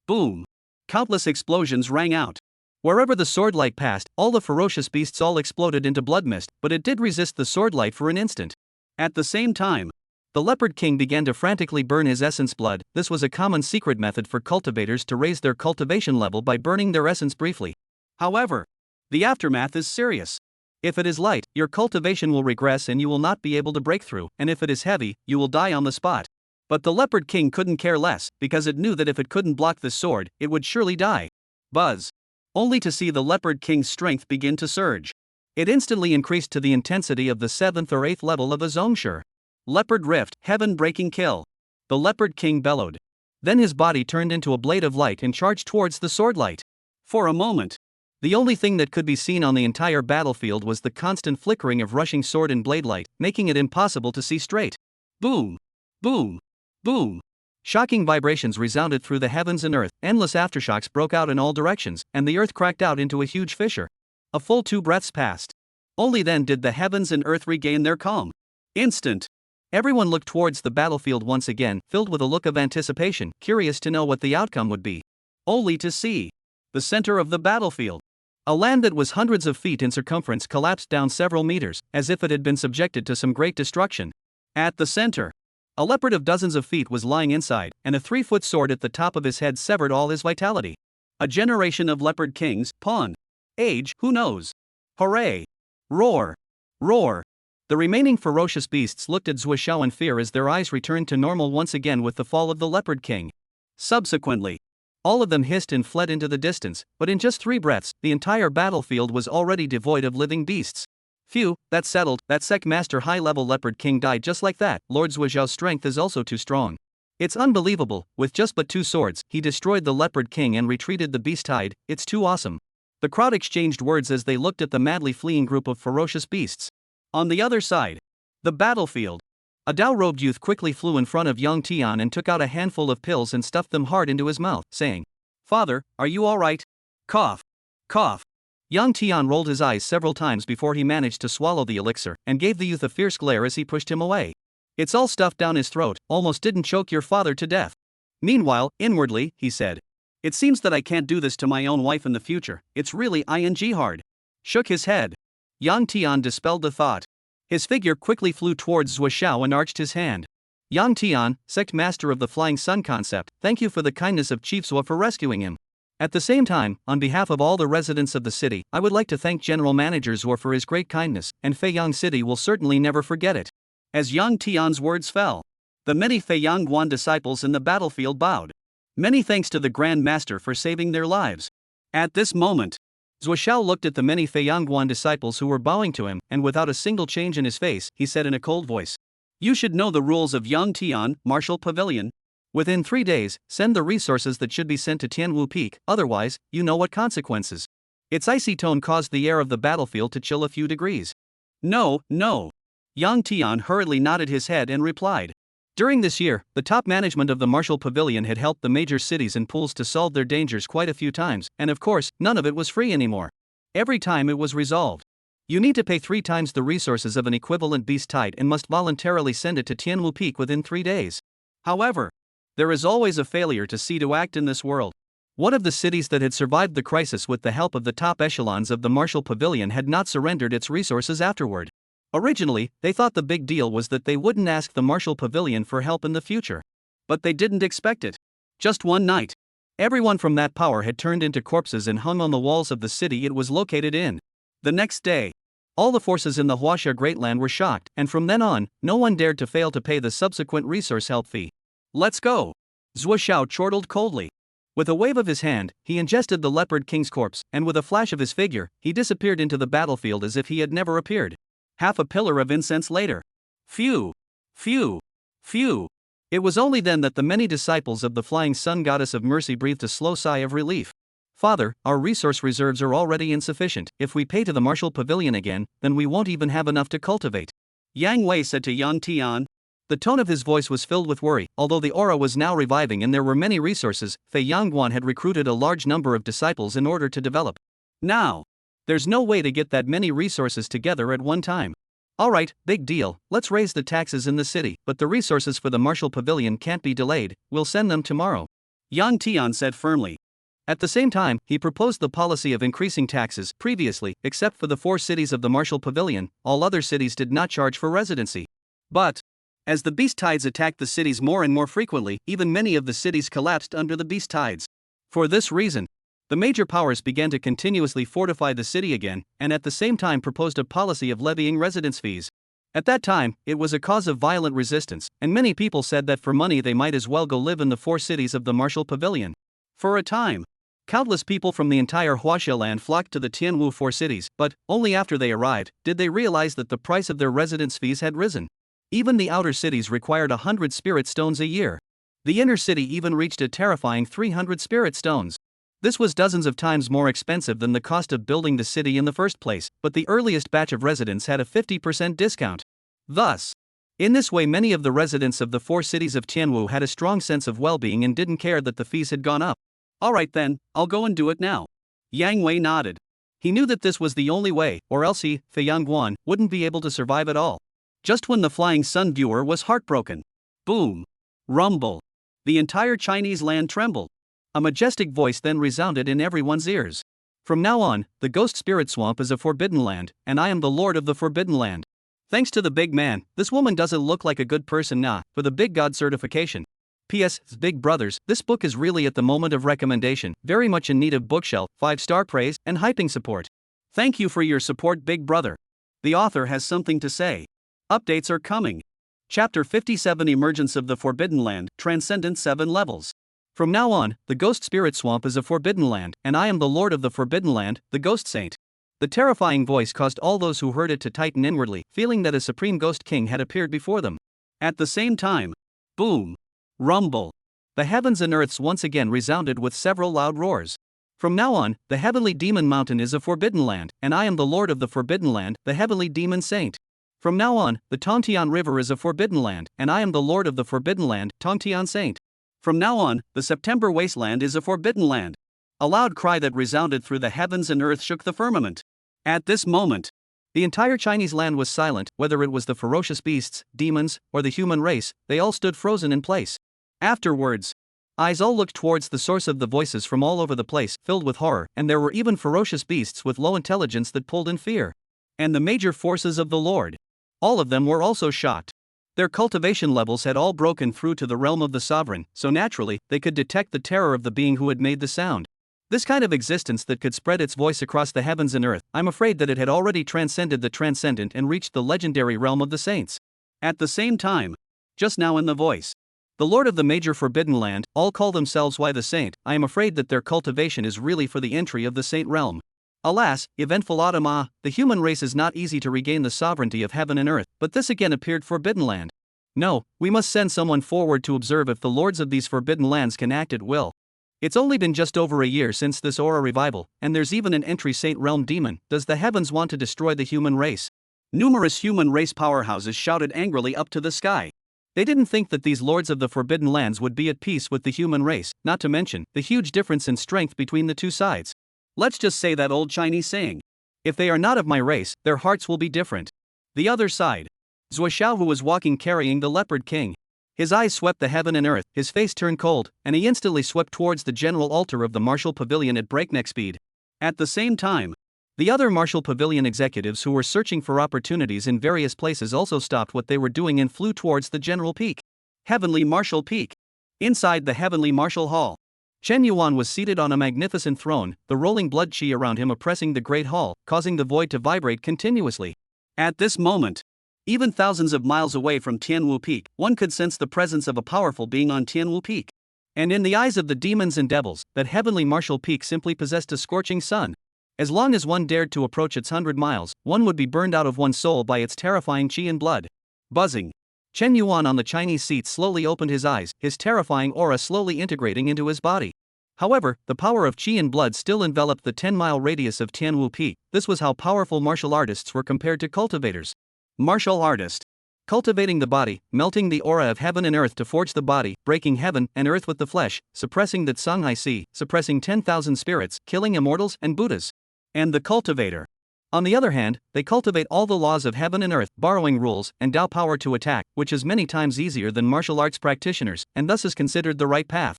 Boom! Countless explosions rang out. Wherever the swordlight passed, all the ferocious beasts all exploded into blood mist, but it did resist the swordlight for an instant. At the same time, the Leopard King began to frantically burn his essence blood. This was a common secret method for cultivators to raise their cultivation level by burning their essence briefly. However, the aftermath is serious. If it is light, your cultivation will regress and you will not be able to break through, and if it is heavy, you will die on the spot. But the Leopard King couldn't care less, because it knew that if it couldn't block the sword, it would surely die. Buzz. Only to see the Leopard King's strength begin to surge. It instantly increased to the intensity of the 7th or 8th level of a Zongshi. Leopard Rift, heaven-breaking kill. The Leopard King bellowed. Then his body turned into a blade of light and charged towards the swordlight. For a moment, the only thing that could be seen on the entire battlefield was the constant flickering of rushing sword and blade light, making it impossible to see straight. Boom! Boom! Boom! Shocking vibrations resounded through the heavens and earth, endless aftershocks broke out in all directions, and the earth cracked out into a huge fissure. A full 2 breaths passed. Only then did the heavens and earth regain their calm. Instant. Everyone looked towards the battlefield once again, filled with a look of anticipation, curious to know what the outcome would be. Only to see the center of the battlefield. A land that was hundreds of feet in circumference collapsed down several meters, as if it had been subjected to some great destruction. At the center, a leopard of dozens of feet was lying inside, and a 3-foot sword at the top of his head severed all his vitality. A generation of leopard kings, pawn. Age, who knows? Hooray! Roar! Roar! The remaining ferocious beasts looked at Zuoxiao in fear as their eyes returned to normal once again with the fall of the leopard king. Subsequently, all of them hissed and fled into the distance, but in just 3 breaths, the entire battlefield was already devoid of living beasts. Phew, that's settled. That sect master high-level leopard king died just like that. Lord Zuoxiao's strength is also too strong. It's unbelievable, with just but 2 swords, he destroyed the leopard king and retreated the beast tide. It's too awesome. The crowd exchanged words as they looked at the madly fleeing group of ferocious beasts. On the other side, the battlefield. A Dao-robed youth quickly flew in front of young Tian and took out a handful of pills and stuffed them hard into his mouth, saying, "Father, are you all right?" Cough. Cough. Young Tian rolled his eyes several times before he managed to swallow the elixir, and gave the youth a fierce glare as he pushed him away. "It's all stuffed down his throat, almost didn't choke your father to death." Meanwhile, inwardly, he said, "It seems that I can't do this to my own wife in the future, it's really hard." Shook his head. Yang Tian dispelled the thought. His figure quickly flew towards Zuoxiao and arched his hand. "Yang Tian, sect master of the Flying Sun concept, thank you for the kindness of Chief Zuo for rescuing him. At the same time, on behalf of all the residents of the city, I would like to thank General Manager Zuo for his great kindness, and Feiyang City will certainly never forget it." As Yang Tian's words fell, the many Feiyang Guan disciples in the battlefield bowed. Many thanks to the Grand Master for saving their lives. At this moment, Zuoxiao looked at the many Feiyang Guan disciples who were bowing to him, and without a single change in his face, he said in a cold voice, "You should know the rules of Yang Tian, Martial Pavilion. Within 3 days, send the resources that should be sent to Tianwu Peak, otherwise, you know what consequences." Its icy tone caused the air of the battlefield to chill a few degrees. "No, no." Yang Tian hurriedly nodded his head and replied. During this year, the top management of the Martial Pavilion had helped the major cities and pools to solve their dangers quite a few times, and of course, none of it was free anymore. Every time it was resolved. You need to pay 3 times the resources of an equivalent beast tide and must voluntarily send it to Tianwu Peak within 3 days. However, there is always a failure to see to act in this world. One of the cities that had survived the crisis with the help of the top echelons of the Martial Pavilion had not surrendered its resources afterward. Originally, they thought the big deal was that they wouldn't ask the Martial Pavilion for help in the future. But they didn't expect it. Just one night, everyone from that power had turned into corpses and hung on the walls of the city it was located in. The next day, all the forces in the Huaxia Great Land were shocked, and from then on, no one dared to fail to pay the subsequent resource help fee. "Let's go!" Zuoxiao chortled coldly. With a wave of his hand, he ingested the leopard king's corpse, and with a flash of his figure, he disappeared into the battlefield as if he had never appeared. Half a pillar of incense later. Phew! Phew! Phew! It was only then that the many disciples of the Flying Sun Goddess of Mercy breathed a slow sigh of relief. "Father, our resource reserves are already insufficient. If we pay to the Martial Pavilion again, then we won't even have enough to cultivate," Yang Wei said to Yang Tian. The tone of his voice was filled with worry. Although the aura was now reviving and there were many resources, Feiyang Guan had recruited a large number of disciples in order to develop. Now, there's no way to get that many resources together at one time. "Alright, big deal, let's raise the taxes in the city, but the resources for the Martial Pavilion can't be delayed, we'll send them tomorrow," Yang Tian said firmly. At the same time, he proposed the policy of increasing taxes. Previously, except for the 4 cities of the Martial Pavilion, all other cities did not charge for residency. But, as the beast tides attacked the cities more and more frequently, even many of the cities collapsed under the beast tides. For this reason, the major powers began to continuously fortify the city again, and at the same time proposed a policy of levying residence fees. At that time, it was a cause of violent resistance, and many people said that for money they might as well go live in the 4 cities of the Martial Pavilion. For a time, countless people from the entire Huaxia land flocked to the Tianwu 4 cities, but only after they arrived did they realize that the price of their residence fees had risen. Even the outer cities required 100 spirit stones a year. The inner city even reached a terrifying 300 spirit stones. This was dozens of times more expensive than the cost of building the city in the first place, but the earliest batch of residents had a 50% discount. Thus, In this way, many of the residents of the 4 cities of Tianwu had a strong sense of well-being and didn't care that the fees had gone up. Alright then, I'll go and do it now. Yang Wei nodded. He knew that this was the only way, or else he, Fei Yangguan, wouldn't be able to survive at all. Just when the Flying Sun viewer was heartbroken. Boom. Rumble. The entire Chinese land trembled. A majestic voice then resounded in everyone's ears. From now on, the Ghost Spirit Swamp is a forbidden land, and I am the Lord of the Forbidden Land. Thanks to the big man, this woman doesn't look like a good person for the Big God certification. P.S. Big brothers, this book is really at the moment of recommendation, very much in need of bookshelf, 5-star praise, and hyping support. Thank you for your support, big brother. The author has something to say. Updates are coming. Chapter 57 Emergence of the Forbidden Land, Transcendent 7 Levels. From now on, the Ghost Spirit Swamp is a forbidden land, and I am the Lord of the Forbidden Land, the Ghost Saint. The terrifying voice caused all those who heard it to tighten inwardly, feeling that a supreme ghost king had appeared before them. At the same time, boom. Rumble. The heavens and earths once again resounded with several loud roars. From now on, the Heavenly Demon Mountain is a forbidden land, and I am the Lord of the Forbidden Land, the Heavenly Demon Saint. From now on, the Tongtian River is a forbidden land, and I am the Lord of the Forbidden Land, Tongtian Saint. From now on, the September Wasteland is a forbidden land. A loud cry that resounded through the heavens and earth shook the firmament. At this moment, the entire Chinese land was silent, whether it was the ferocious beasts, demons, or the human race, they all stood frozen in place. Afterwards, eyes all looked towards the source of the voices from all over the place, filled with horror, and there were even ferocious beasts with low intelligence that pulled in fear. And the major forces of the Lord. All of them were also shocked. Their cultivation levels had all broken through to the realm of the sovereign, so naturally, they could detect the terror of the being who had made the sound. This kind of existence that could spread its voice across the heavens and earth, I'm afraid that it had already transcended the transcendent and reached the legendary realm of the saints. At the same time, just now in the voice, the Lord of the major forbidden land, all call themselves why the saint, I am afraid that their cultivation is really for the entry of the saint realm. Alas, eventful autumn, the human race is not easy to regain the sovereignty of heaven and earth, but this again appeared forbidden land. No, we must send someone forward to observe if the lords of these forbidden lands can act at will. It's only been just over a year since this aura revival, and there's even an entry saint realm demon. Does the heavens want to destroy the human race? Numerous human race powerhouses shouted angrily up to the sky. They didn't think that these lords of the forbidden lands would be at peace with the human race, not to mention the huge difference in strength between the two sides. Let's just say that old Chinese saying. If they are not of my race, their hearts will be different. The other side. Zuoxiao, who was walking carrying the leopard king. His eyes swept the heaven and earth, his face turned cold, and he instantly swept towards the general altar of the martial pavilion at breakneck speed. At the same time, the other martial pavilion executives who were searching for opportunities in various places also stopped what they were doing and flew towards the general peak. Heavenly Martial Peak. Inside the Heavenly Martial Hall, Chen Yuan was seated on a magnificent throne, the rolling blood qi around him oppressing the great hall, causing the void to vibrate continuously. At this moment, even thousands of miles away from Tianwu Peak, one could sense the presence of a powerful being on Tianwu Peak. And in the eyes of the demons and devils, that Heavenly Martial Peak simply possessed a scorching sun. As long as one dared to approach its 100 miles, one would be burned out of one's soul by its terrifying qi and blood. Buzzing. Chen Yuan on the Chinese seat slowly opened his eyes, his terrifying aura slowly integrating into his body. However, the power of qi and blood still enveloped the 10-mile radius of Tianwu Peak. This was how powerful martial artists were compared to cultivators. Martial artist. Cultivating the body, melting the aura of heaven and earth to forge the body, breaking heaven and earth with the flesh, suppressing the Tsunghai Sea, suppressing 10,000 spirits, killing immortals and Buddhas. And the cultivator. On the other hand, they cultivate all the laws of heaven and earth, borrowing rules and Tao power to attack, which is many times easier than martial arts practitioners, and thus is considered the right path.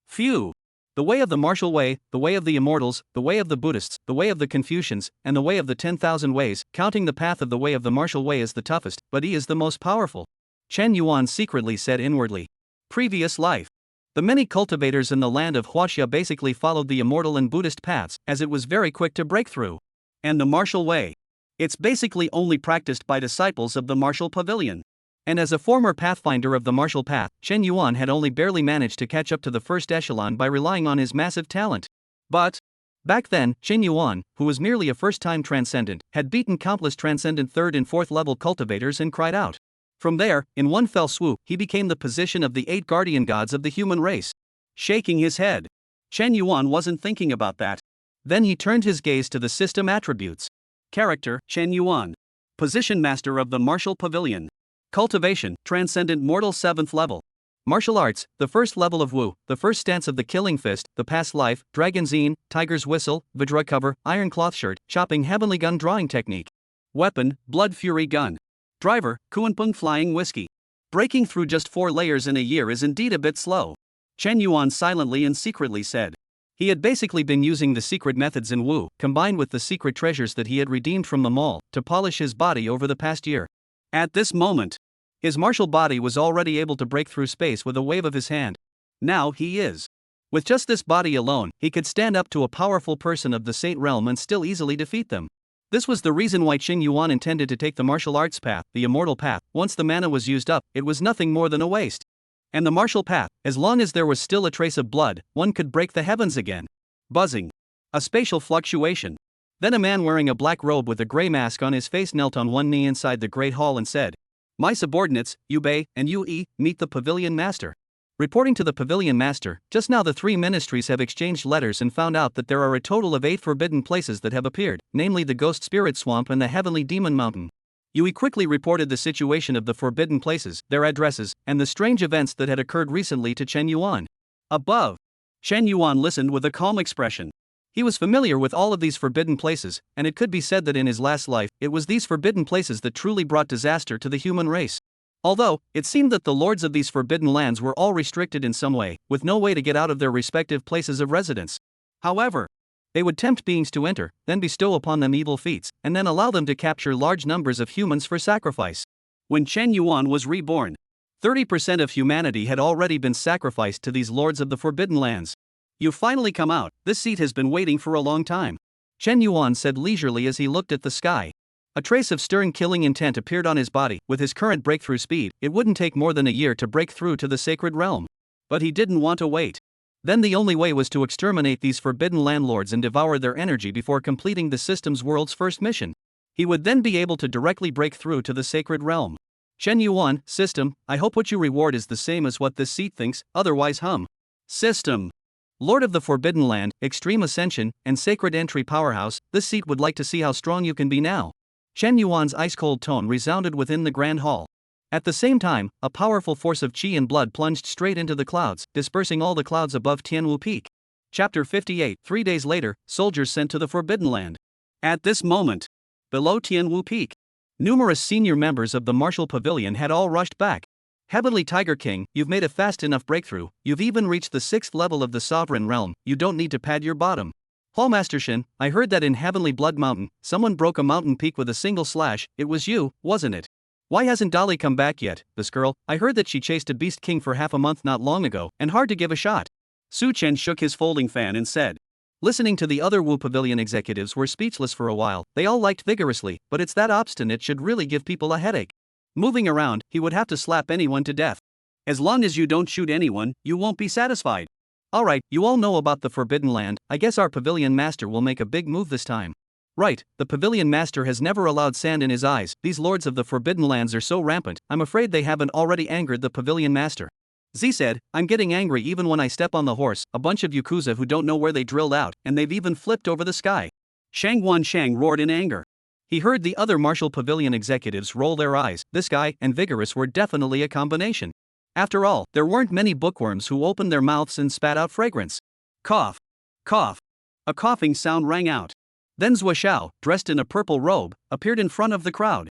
Phew! The way of the martial way, the way of the immortals, the way of the Buddhists, the way of the Confucians, and the way of the 10,000 ways, counting the path of the way of the martial way is the toughest, but he is the most powerful. Chen Yuan secretly said inwardly. Previous life. The many cultivators in the land of Huaxia basically followed the immortal and Buddhist paths, as it was very quick to break through. And the martial way. It's basically only practiced by disciples of the martial pavilion. And as a former pathfinder of the martial path, Chen Yuan had only barely managed to catch up to the first echelon by relying on his massive talent. But back then, Chen Yuan, who was merely a first-time transcendent, had beaten countless transcendent 3rd and 4th level cultivators and cried out. From there, in one fell swoop, he became the position of the 8 guardian gods of the human race. Shaking his head, Chen Yuan wasn't thinking about that. Then he turned his gaze to the system attributes. Character, Chen Yuan. Position master of the martial pavilion. Cultivation, Transcendent Mortal 7th level. Martial arts, the first level of Wu, the first stance of the Killing Fist, the past life, Dragon's Zine, Tiger's Whistle, Vidra cover, Iron Cloth Shirt, Chopping Heavenly Gun Drawing Technique. Weapon, Blood Fury Gun. Driver, Kuanpeng Flying Whiskey. Breaking through just 4 layers in a year is indeed a bit slow. Chen Yuan silently and secretly said. He had basically been using the secret methods in Wu, combined with the secret treasures that he had redeemed from the mall, to polish his body over the past year. At this moment, his martial body was already able to break through space with a wave of his hand. Now he is. With just this body alone, he could stand up to a powerful person of the Saint Realm and still easily defeat them. This was the reason why Qing Yuan intended to take the martial arts path, the immortal path. Once the mana was used up, it was nothing more than a waste. And the martial path, as long as there was still a trace of blood, one could break the heavens again. Buzzing. A spatial fluctuation. Then a man wearing a black robe with a gray mask on his face knelt on one knee inside the great hall and said, "My subordinates, Yu Bei and Yu Yi, meet the Pavilion Master." Reporting to the Pavilion Master, just now the 3 ministries have exchanged letters and found out that there are a total of 8 forbidden places that have appeared, namely the Ghost Spirit Swamp and the Heavenly Demon Mountain. Yui quickly reported the situation of the forbidden places, their addresses, and the strange events that had occurred recently to Chen Yuan. Above. Chen Yuan listened with a calm expression. He was familiar with all of these forbidden places, and it could be said that in his last life, it was these forbidden places that truly brought disaster to the human race. Although, it seemed that the lords of these forbidden lands were all restricted in some way, with no way to get out of their respective places of residence. However, they would tempt beings to enter, then bestow upon them evil feats, and then allow them to capture large numbers of humans for sacrifice. When Chen Yuan was reborn, 30% of humanity had already been sacrificed to these lords of the forbidden lands. "You finally come out, this seat has been waiting for a long time," Chen Yuan said leisurely as he looked at the sky. A trace of stern killing intent appeared on his body. With his current breakthrough speed, it wouldn't take more than a year to break through to the sacred realm. But he didn't want to wait. Then the only way was to exterminate these forbidden landlords and devour their energy before completing the system's world's first mission. He would then be able to directly break through to the sacred realm. Chen Yuan, system, I hope what you reward is the same as what this seat thinks, otherwise hum. System. Lord of the Forbidden Land, Extreme Ascension, and Sacred Entry Powerhouse, this seat would like to see how strong you can be now. Chen Yuan's ice-cold tone resounded within the grand hall. At the same time, a powerful force of qi and blood plunged straight into the clouds, dispersing all the clouds above Tianwu Peak. Chapter 58. 3 days later, soldiers sent to the Forbidden Land. At this moment, below Tianwu Peak, numerous senior members of the Martial Pavilion had all rushed back. "Heavenly Tiger King, you've made a fast enough breakthrough, you've even reached the 6th level of the Sovereign Realm, you don't need to pad your bottom. Hallmaster Shin, I heard that in Heavenly Blood Mountain, someone broke a mountain peak with a single slash, it was you, wasn't it? Why hasn't Dolly come back yet, this girl? I heard that she chased a Beast King for half a month not long ago, and hard to give a shot." Su Chen shook his folding fan and said. Listening to the other Wu Pavilion executives were speechless for a while. They all liked vigorously, but it's that obstinate should really give people a headache. Moving around, he would have to slap anyone to death. "As long as you don't shoot anyone, you won't be satisfied. Alright, you all know about the Forbidden Land, I guess our Pavilion Master will make a big move this time." Right, the Pavilion Master has never allowed sand in his eyes. These lords of the Forbidden Lands are so rampant, I'm afraid they haven't already angered the Pavilion Master. Z said, "I'm getting angry even when I step on the horse, a bunch of Yakuza who don't know where they drilled out, and they've even flipped over the sky." Shang Wanshang roared in anger. He heard the other Martial Pavilion executives roll their eyes. This guy and Vigorous were definitely a combination. After all, there weren't many bookworms who opened their mouths and spat out fragrance. Cough. Cough. A coughing sound rang out. Then Zhou Xiao, dressed in a purple robe, appeared in front of the crowd.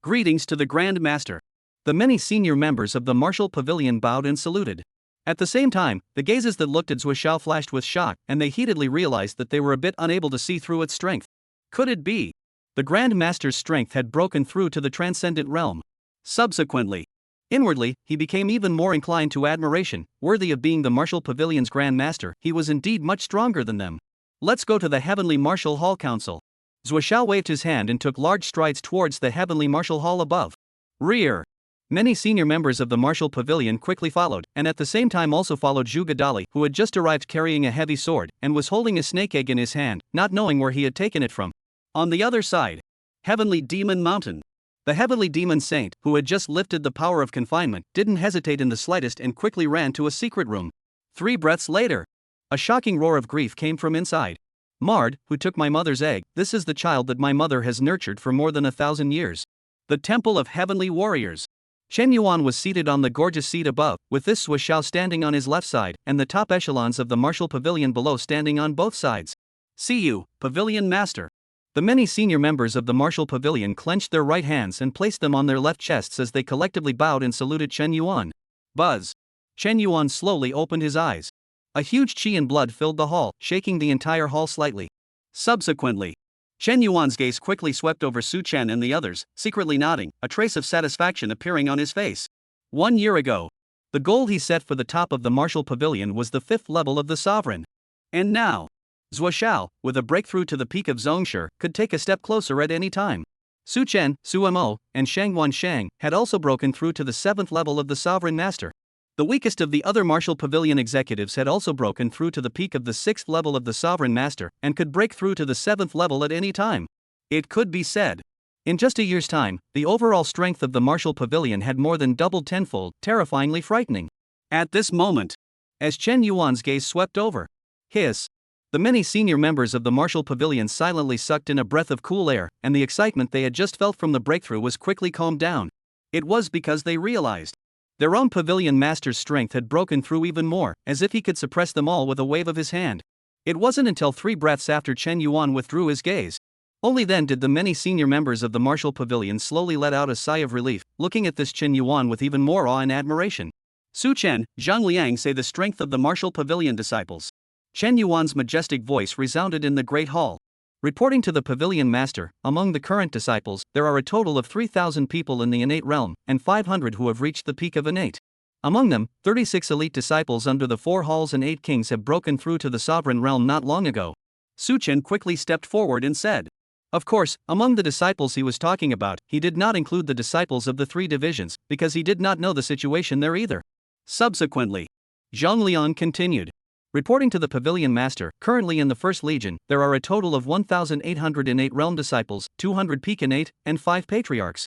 "Greetings to the Grand Master." The many senior members of the Martial Pavilion bowed and saluted. At the same time, the gazes that looked at Zhou Xiao flashed with shock, and they heatedly realized that they were a bit unable to see through its strength. Could it be? The Grand Master's strength had broken through to the transcendent realm. Subsequently, inwardly, he became even more inclined to admiration. Worthy of being the Martial Pavilion's Grand Master, he was indeed much stronger than them. "Let's go to the Heavenly Martial Hall Council." Zhou Xiao waved his hand and took large strides towards the Heavenly Martial Hall above. Rear. Many senior members of the Martial Pavilion quickly followed, and at the same time also followed Zhu Gadali, who had just arrived carrying a heavy sword, and was holding a snake egg in his hand, not knowing where he had taken it from. On the other side, Heavenly Demon Mountain. The Heavenly Demon Saint, who had just lifted the power of confinement, didn't hesitate in the slightest and quickly ran to a secret room. 3 breaths later, a shocking roar of grief came from inside. "Mard, who took my mother's egg, this is the child that my mother has nurtured for more than 1,000 years. The Temple of Heavenly Warriors." Chen Yuan was seated on the gorgeous seat above, with this Zuoshao standing on his left side, and the top echelons of the martial pavilion below standing on both sides. See you, Pavilion Master. The many senior members of the martial pavilion clenched their right hands and placed them on their left chests as they collectively bowed and saluted Chen Yuan. Buzz. Chen Yuan slowly opened his eyes. A huge qi and blood filled the hall, shaking the entire hall slightly. Subsequently, Chen Yuan's gaze quickly swept over Su Chen and the others, secretly nodding, a trace of satisfaction appearing on his face. 1 year ago, the goal he set for the top of the martial pavilion was the 5th level of the sovereign. And now, Zuoshao, with a breakthrough to the peak of Zhongshe, could take a step closer at any time. Su Chen, Su Mo, and Shang Wanshang had also broken through to the 7th level of the sovereign master. The weakest of the other martial pavilion executives had also broken through to the peak of the 6th level of the sovereign master and could break through to the 7th level at any time. It could be said, in just a year's time, the overall strength of the martial pavilion had more than doubled tenfold, terrifyingly frightening. At this moment, as Chen Yuan's gaze swept over his, the many senior members of the martial pavilion silently sucked in a breath of cool air, and the excitement they had just felt from the breakthrough was quickly calmed down. It was because they realized their own pavilion master's strength had broken through even more, as if he could suppress them all with a wave of his hand. It wasn't until 3 breaths after Chen Yuan withdrew his gaze. Only then did the many senior members of the martial pavilion slowly let out a sigh of relief, looking at this Chen Yuan with even more awe and admiration. Su Chen, Zhang Liang say the strength of the martial pavilion disciples. Chen Yuan's majestic voice resounded in the great hall. Reporting to the pavilion master, among the current disciples, there are a total of 3,000 people in the innate realm, and 500 who have reached the peak of innate. Among them, 36 elite disciples under the 4 halls and 8 kings have broken through to the sovereign realm not long ago. Su Chen quickly stepped forward and said. Of course, among the disciples he was talking about, he did not include the disciples of the 3 divisions, because he did not know the situation there either. Subsequently, Zhang Liang continued. Reporting to the pavilion master, currently in the First Legion, there are a total of 1,800 innate realm disciples, 200 peak innate, and 5 patriarchs.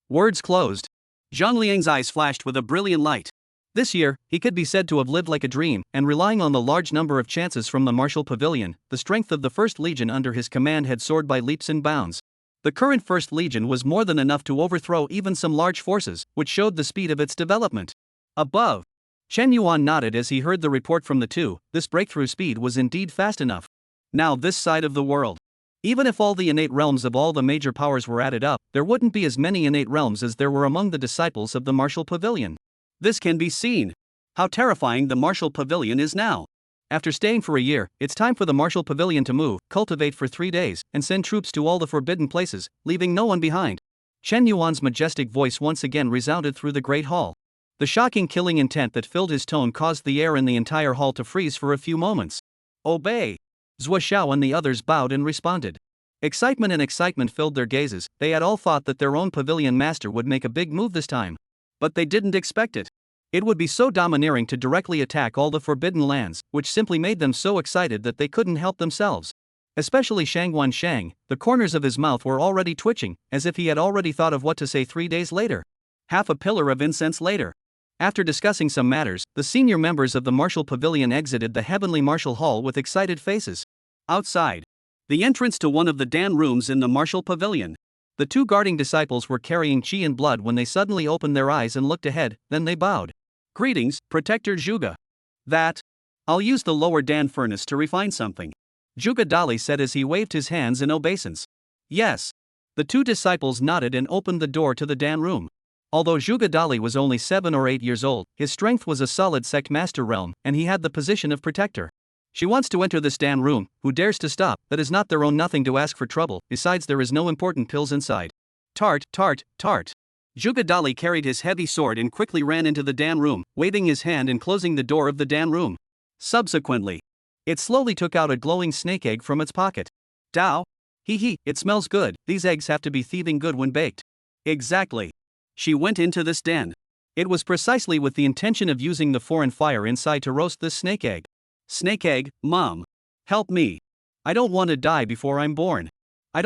Words closed. Zhang Liang's eyes flashed with a brilliant light. This year, he could be said to have lived like a dream, and relying on the large number of chances from the martial pavilion, the strength of the First Legion under his command had soared by leaps and bounds. The current First Legion was more than enough to overthrow even some large forces, which showed the speed of its development. Above, Chen Yuan nodded as he heard the report from the 2, this breakthrough speed was indeed fast enough. Now this side of the world. Even if all the innate realms of all the major powers were added up, there wouldn't be as many innate realms as there were among the disciples of the martial pavilion. This can be seen. How terrifying the martial pavilion is now. After staying for a year, it's time for the martial pavilion to move, cultivate for 3 days, and send troops to all the forbidden places, leaving no one behind. Chen Yuan's majestic voice once again resounded through the great hall. The shocking killing intent that filled his tone caused the air in the entire hall to freeze for a few moments. Obey! Zuoshao and the others bowed and responded. Excitement filled their gazes. They had all thought that their own pavilion master would make a big move this time. But they didn't expect it. It would be so domineering to directly attack all the forbidden lands, which simply made them so excited that they couldn't help themselves. Especially Shang Wanshang, the corners of his mouth were already twitching, as if he had already thought of what to say 3 days later. Half a pillar of incense later. After discussing some matters, the senior members of the martial pavilion exited the heavenly martial hall with excited faces. Outside, the entrance to one of the Dan rooms in the martial pavilion. The 2 guarding disciples were carrying qi and blood when they suddenly opened their eyes and looked ahead, then they bowed. Greetings, Protector Zhuge. I'll use the lower Dan furnace to refine something. Zhuge Dali said as he waved his hands in obeisance. Yes. The 2 disciples nodded and opened the door to the Dan room. Although Zhuge Dali was only 7 or 8 years old, his strength was a solid sect master realm, and he had the position of protector. She wants to enter this Dan room, who dares to stop, that is not their own nothing to ask for trouble, besides there is no important pills inside. Tart. Zhuge Dali carried his heavy sword and quickly ran into the Dan room, waving his hand and closing the door of the Dan room. Subsequently, it slowly took out a glowing snake egg from its pocket. Dao? It smells good, these eggs have to be thieving good when baked. Exactly. She went into this den. It was precisely with the intention of using the foreign fire inside to roast this snake egg. Snake egg, Mom. Help me. I don't want to die before I'm born. The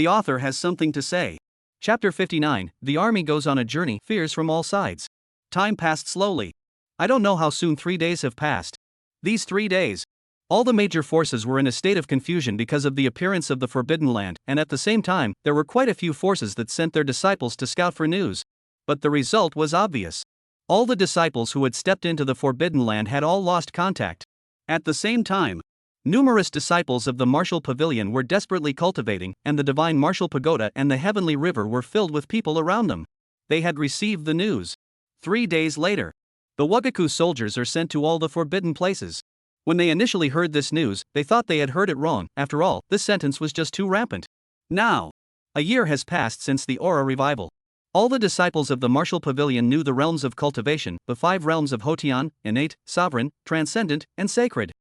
author has something to say. Chapter 59, The army goes on a journey, fears from all sides. Time passed slowly. I don't know how soon 3 days have passed. These 3 days. All the major forces were in a state of confusion because of the appearance of the Forbidden Land, and at the same time, there were quite a few forces that sent their disciples to scout for news. But the result was obvious. All the disciples who had stepped into the Forbidden Land had all lost contact. At the same time, numerous disciples of the martial pavilion were desperately cultivating, and the divine martial pagoda and the heavenly river were filled with people around them. They had received the news. 3 days later, the Wagaku soldiers are sent to all the forbidden places. When they initially heard this news, they thought they had heard it wrong. After all, this sentence was just too rampant. Now, a year has passed since the Aura revival. All the disciples of the martial pavilion knew the realms of cultivation, the 5 realms of Hotian, innate, sovereign, transcendent, and sacred.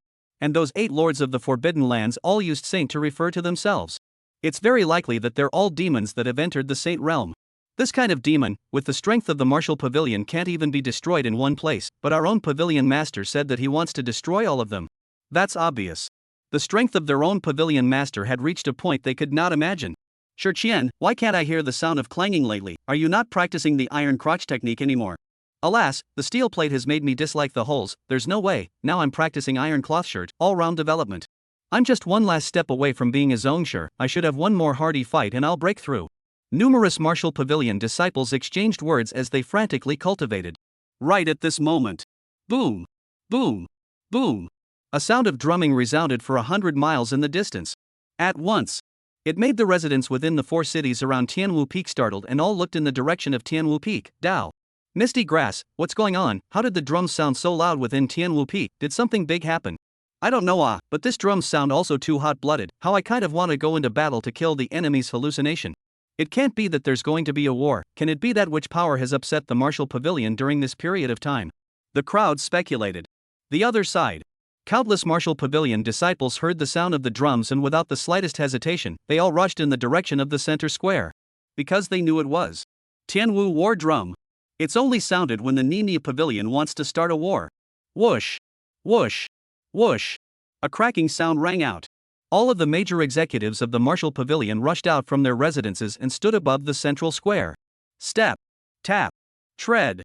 And those 8 lords of the forbidden lands all used saint to refer to themselves. It's very likely that they're all demons that have entered the saint realm. This kind of demon, with the strength of the martial pavilion, can't even be destroyed in one place, but our own pavilion master said that he wants to destroy all of them. That's obvious. The strength of their own pavilion master had reached a point they could not imagine. Qian, why can't I hear the sound of clanging lately? Are you not practicing the iron crotch technique anymore? Alas, the steel plate has made me dislike the holes. There's no way. Now I'm practicing iron cloth shirt, all-round development. I'm just one last step away from being a Zongshire. I should have one more hardy fight and I'll break through. Numerous martial pavilion disciples exchanged words as they frantically cultivated. Right at this moment. Boom! Boom! Boom! A sound of drumming resounded for 100 miles in the distance. At once, it made the residents within the 4 cities around Tianwu Peak startled, and all looked in the direction of Tianwu Peak. Dao. Misty Grass, what's going on? How did the drums sound so loud within Tianwu Peak? Did something big happen? I don't know, but this drums sound also too hot-blooded. How I kind of want to go into battle to kill the enemy's hallucination. It can't be that there's going to be a war. Can it be that which power has upset the martial pavilion during this period of time? The crowd speculated. The other side. Countless martial pavilion disciples heard the sound of the drums, and without the slightest hesitation, they all rushed in the direction of the center square. Because they knew it was Tianwu war drum. It's only sounded when the Nini pavilion wants to start a war. Whoosh! Whoosh! Whoosh! A cracking sound rang out. All of the major executives of the martial pavilion rushed out from their residences and stood above the central square. Step! Tap! Tread!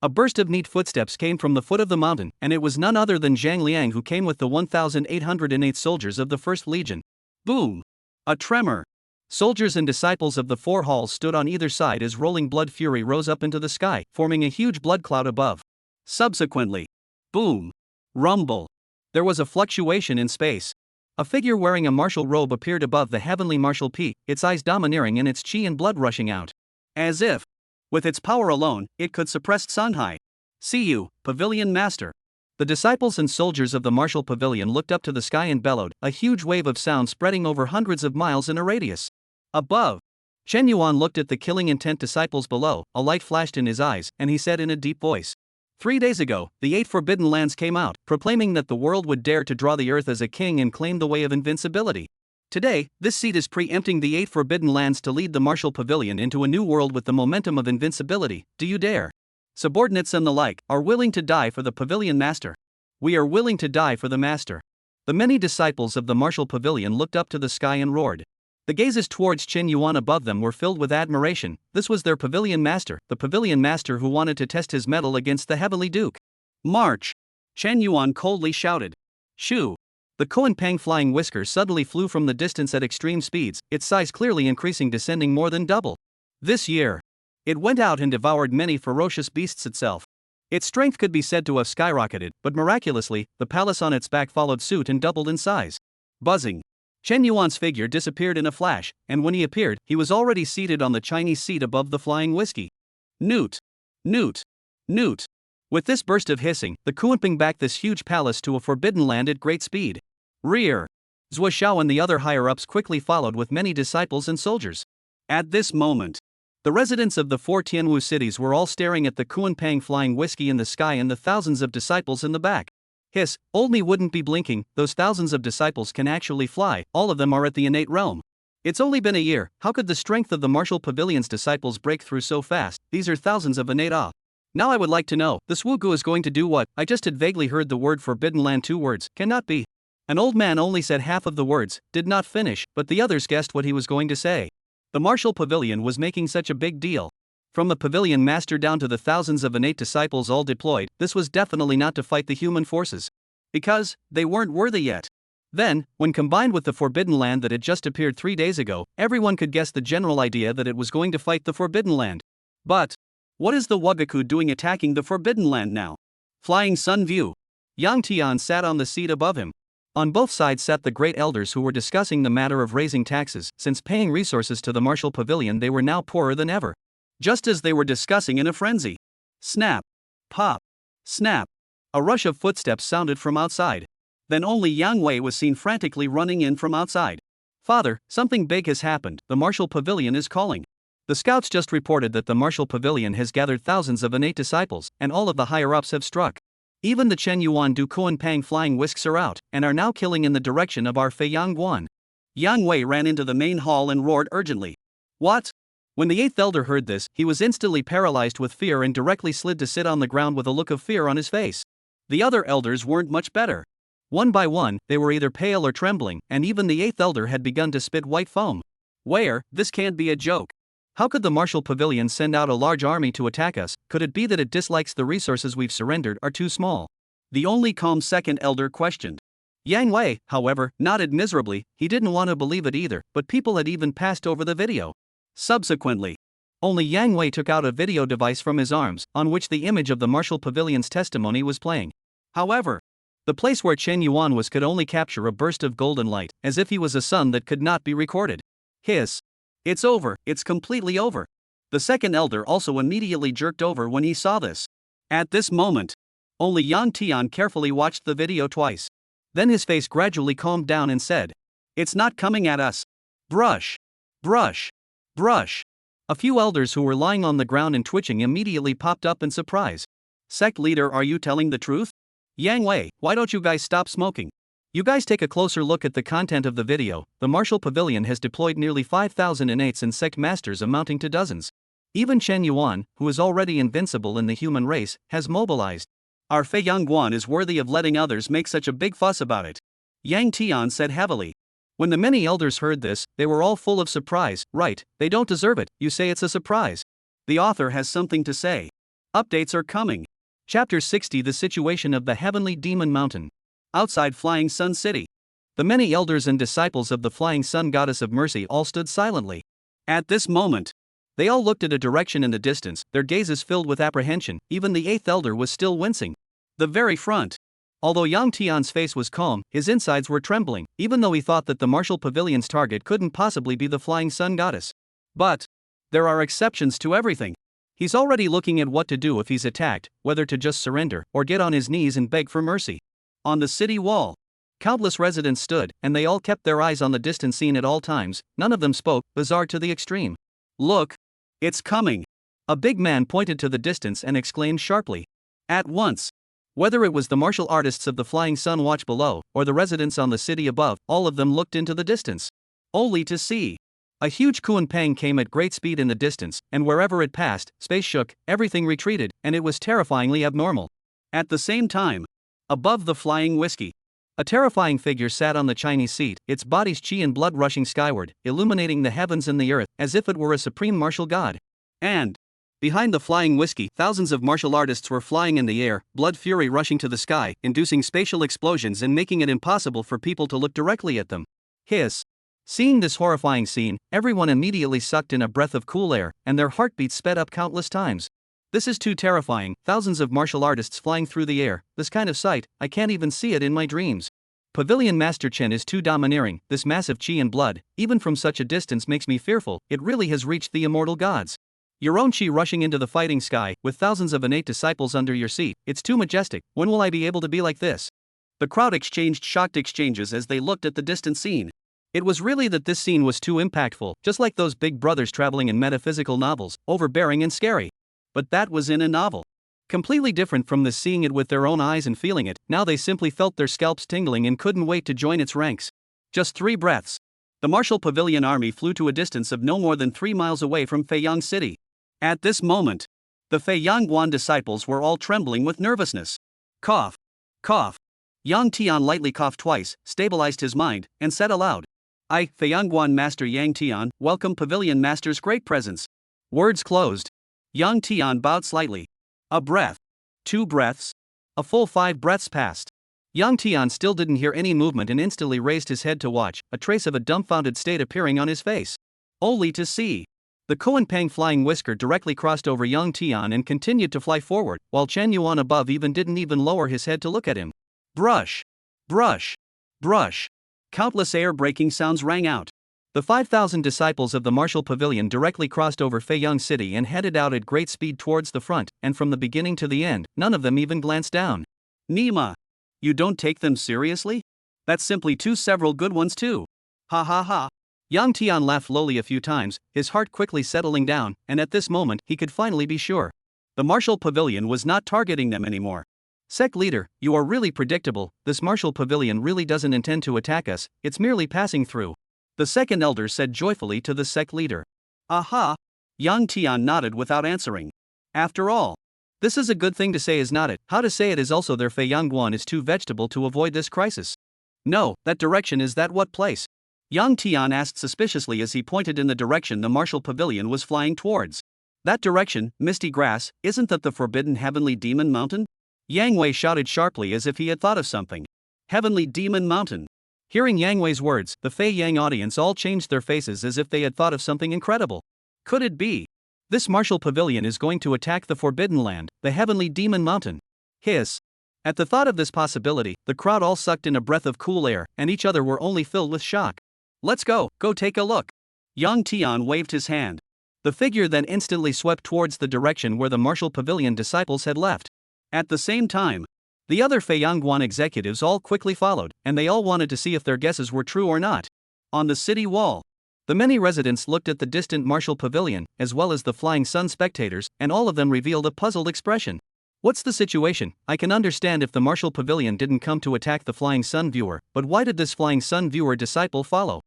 A burst of neat footsteps came from the foot of the mountain, and it was none other than Zhang Liang, who came with the 1,808 soldiers of the First Legion. Boom! A tremor. Soldiers and disciples of the 4 halls stood on either side as rolling blood fury rose up into the sky, forming a huge blood cloud above. Subsequently, boom! Rumble! There was a fluctuation in space. A figure wearing a martial robe appeared above the heavenly martial peak, its eyes domineering and its chi and blood rushing out. As if, with its power alone, it could suppress Sanhai. See you, Pavilion Master. The disciples and soldiers of the martial pavilion looked up to the sky and bellowed, a huge wave of sound spreading over hundreds of miles in a radius. Above, Chen Yuan looked at the killing intent disciples below. A light flashed in his eyes, and he said in a deep voice, 3 days ago, the 8 forbidden lands came out, proclaiming that the world would dare to draw the earth as a king and claim the way of invincibility. Today, this seed is preempting the 8 forbidden lands to lead the martial pavilion into a new world with the momentum of invincibility. Do you dare? Subordinates and the like are willing to die for the pavilion master. We are willing to die for the master. The many disciples of the martial pavilion looked up to the sky and roared. The gazes towards Chen Yuan above them were filled with admiration. This was their pavilion master, the pavilion master who wanted to test his mettle against the heavenly duke. March! Chen Yuan coldly shouted. Shoo! The Koan-Pang flying whisker suddenly flew from the distance at extreme speeds, its size clearly increasing, descending more than double. This year, it went out and devoured many ferocious beasts itself. Its strength could be said to have skyrocketed, but miraculously, the palace on its back followed suit and doubled in size. Buzzing. Chen Yuan's figure disappeared in a flash, and when he appeared, he was already seated on the Chinese seat above the flying whiskey. Newt! Newt! Newt! With this burst of hissing, the Kuanping backed this huge palace to a forbidden land at great speed. Rear! Zhou Xiao and the other higher-ups quickly followed with many disciples and soldiers. At this moment, the residents of the 4 Tianwu cities were all staring at the Kuanping flying whiskey in the sky and the thousands of disciples in the back. Hiss, old me wouldn't be blinking. Those thousands of disciples can actually fly, all of them are at the innate realm. It's only been a year, how could the strength of the martial pavilion's disciples break through so fast? These are thousands of innate awe. Now I would like to know, this Wugu is going to do what? I just had vaguely heard the word forbidden land 2 words, cannot be. An old man only said half of the words, did not finish, but the others guessed what he was going to say. The martial pavilion was making such a big deal. From the pavilion master down to the thousands of innate disciples all deployed, this was definitely not to fight the human forces. Because they weren't worthy yet. Then, when combined with the Forbidden Land that had just appeared 3 days ago, everyone could guess the general idea that it was going to fight the Forbidden Land. But what is the Wagaku doing attacking the Forbidden Land now? Flying Sun View. Yang Tian sat on the seat above him. On both sides sat the great elders who were discussing the matter of raising taxes, since paying resources to the martial pavilion they were now poorer than ever. Just as they were discussing in a frenzy. Snap. Pop. Snap. A rush of footsteps sounded from outside. Then only Yang Wei was seen frantically running in from outside. Father, something big has happened, the martial pavilion is calling. The scouts just reported that the martial pavilion has gathered thousands of innate disciples, and all of the higher-ups have struck. Even the Chen Yuan Du Kuan Pang flying whisks are out, and are now killing in the direction of our Fei Yang Guan. Yang Wei ran into the main hall and roared urgently. What? When the 8th elder heard this, he was instantly paralyzed with fear and directly slid to sit on the ground with a look of fear on his face. The other elders weren't much better. One by one, they were either pale or trembling, and even the 8th elder had begun to spit white foam. Where, this can't be a joke. How could the martial pavilion send out a large army to attack us? Could it be that it dislikes the resources we've surrendered are too small? The only calm 2nd elder questioned. Yang Wei, however, nodded miserably. He didn't want to believe it either, but people had even passed over the video. Subsequently, only Yang Wei took out a video device from his arms, on which the image of the martial pavilion's testimony was playing. However, the place where Chen Yuan was could only capture a burst of golden light, as if he was a sun that could not be recorded. Hiss. It's over, it's completely over. The 2nd elder also immediately jerked over when he saw this. At this moment, only Yang Tian carefully watched the video twice. Then his face gradually calmed down and said, It's not coming at us. Brush. Brush. Brush. A few elders who were lying on the ground and twitching immediately popped up in surprise. Sect leader, are you telling the truth? Yang Wei, why don't you guys stop smoking? You guys take a closer look at the content of the video. The martial pavilion has deployed nearly 5,000 innates and sect masters amounting to dozens. Even Chen Yuan, who is already invincible in the human race, has mobilized. Our Fei Yang Guan is worthy of letting others make such a big fuss about it. Yang Tian said heavily. When the many elders heard this, they were all full of surprise. Right, they don't deserve it, you say it's a surprise. The author has something to say. Updates are coming. Chapter 60, The Situation of the Heavenly Demon Mountain. Outside Flying Sun City. The many elders and disciples of the Flying Sun Goddess of Mercy all stood silently. At this moment, they all looked at a direction in the distance, their gazes filled with apprehension. Even the 8th elder was still wincing. The very front. Although Yang Tian's face was calm, his insides were trembling, even though he thought that the martial pavilion's target couldn't possibly be the Flying Sun Goddess. But there are exceptions to everything. He's already looking at what to do if he's attacked, whether to just surrender or get on his knees and beg for mercy. On the city wall, countless residents stood, and they all kept their eyes on the distant scene at all times. None of them spoke, bizarre to the extreme. Look! It's coming! A big man pointed to the distance and exclaimed sharply. At once! Whether it was the martial artists of the Flying Sun Watch below, or the residents on the city above, all of them looked into the distance. Only to see. A huge Kuan Pang came at great speed in the distance, and wherever it passed, space shook, everything retreated, and it was terrifyingly abnormal. At the same time, above the flying whiskey, a terrifying figure sat on the Chinese seat, its body's chi and blood rushing skyward, illuminating the heavens and the earth, as if it were a supreme martial god. And behind the flying whiskey, thousands of martial artists were flying in the air, blood fury rushing to the sky, inducing spatial explosions and making it impossible for people to look directly at them. Hiss. Seeing this horrifying scene, everyone immediately sucked in a breath of cool air, and their heartbeats sped up countless times. This is too terrifying, thousands of martial artists flying through the air, this kind of sight, I can't even see it in my dreams. Pavilion Master Chen is too domineering, this massive chi and blood, even from such a distance makes me fearful, it really has reached the immortal gods. Your own chi rushing into the fighting sky, with thousands of innate disciples under your seat, it's too majestic, when will I be able to be like this? The crowd exchanged shocked exchanges as they looked at the distant scene. It was really that this scene was too impactful, just like those big brothers traveling in metaphysical novels, overbearing and scary. But that was in a novel. Completely different from this seeing it with their own eyes and feeling it, now they simply felt their scalps tingling and couldn't wait to join its ranks. Just 3 breaths. The martial pavilion army flew to a distance of no more than 3 miles away from Feiyang City. At this moment, the Fei Yang Guan disciples were all trembling with nervousness. Cough. Cough. Yang Tian lightly coughed twice, stabilized his mind, and said aloud. I, Fei Yang Guan Master Yang Tian, welcome Pavilion Master's great presence. Words closed. Yang Tian bowed slightly. A breath. 2 breaths. A full 5 breaths passed. Yang Tian still didn't hear any movement and instantly raised his head to watch, a trace of a dumbfounded state appearing on his face. Only to see the Koan Pang flying whisker directly crossed over Yang Tian and continued to fly forward, while Chen Yuan above didn't even lower his head to look at him. Brush! Brush! Brush! Countless air-breaking sounds rang out. The 5,000 disciples of the martial pavilion directly crossed over Feiyang City and headed out at great speed towards the front, and from the beginning to the end, none of them even glanced down. Nima! You don't take them seriously? That's simply several good ones too. Ha ha ha. Yang Tian laughed lowly a few times, his heart quickly settling down, and at this moment he could finally be sure. The martial pavilion was not targeting them anymore. Sect leader, you are really predictable. This martial pavilion really doesn't intend to attack us, it's merely passing through. The second elder said joyfully to the sect leader. Aha! Yang Tian nodded without answering. After all, this is a good thing to say, is not it? How to say it is also their Feiyang Guan is too vegetable to avoid this crisis. No, that direction, is that what place? Yang Tian asked suspiciously as he pointed in the direction the martial pavilion was flying towards. That direction, misty grass, isn't that the forbidden heavenly demon mountain? Yang Wei shouted sharply as if he had thought of something. Heavenly demon mountain. Hearing Yang Wei's words, the Fei Yang audience all changed their faces as if they had thought of something incredible. Could it be? This martial pavilion is going to attack the Forbidden Land, the Heavenly Demon Mountain. Hiss. At the thought of this possibility, the crowd all sucked in a breath of cool air, and each other were only filled with shock. Let's go take a look. Yang Tian waved his hand. The figure then instantly swept towards the direction where the martial pavilion disciples had left. At the same time, the other Feiyangguan executives all quickly followed, and they all wanted to see if their guesses were true or not. On the city wall, the many residents looked at the distant martial pavilion, as well as the flying sun spectators, and all of them revealed a puzzled expression. What's the situation? I can understand if the martial pavilion didn't come to attack the flying sun viewer, but why did this flying sun viewer disciple follow?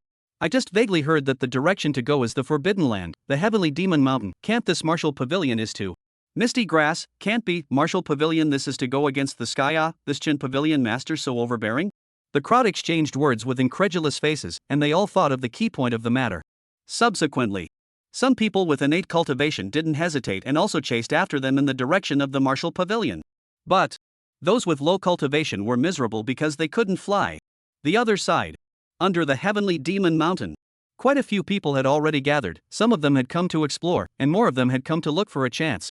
I just vaguely heard that the direction to go is the Forbidden Land, the Heavenly Demon Mountain. Can't this martial pavilion is to misty grass? Can't be martial pavilion. This is to go against the sky. Ah, this Chin pavilion master so overbearing? The crowd exchanged words with incredulous faces, and they all thought of the key point of the matter. Subsequently, some people with innate cultivation didn't hesitate and also chased after them in the direction of the martial pavilion. But those with low cultivation were miserable because they couldn't fly. The other side, under the Heavenly Demon Mountain, quite a few people had already gathered. Some of them had come to explore, and more of them had come to look for a chance.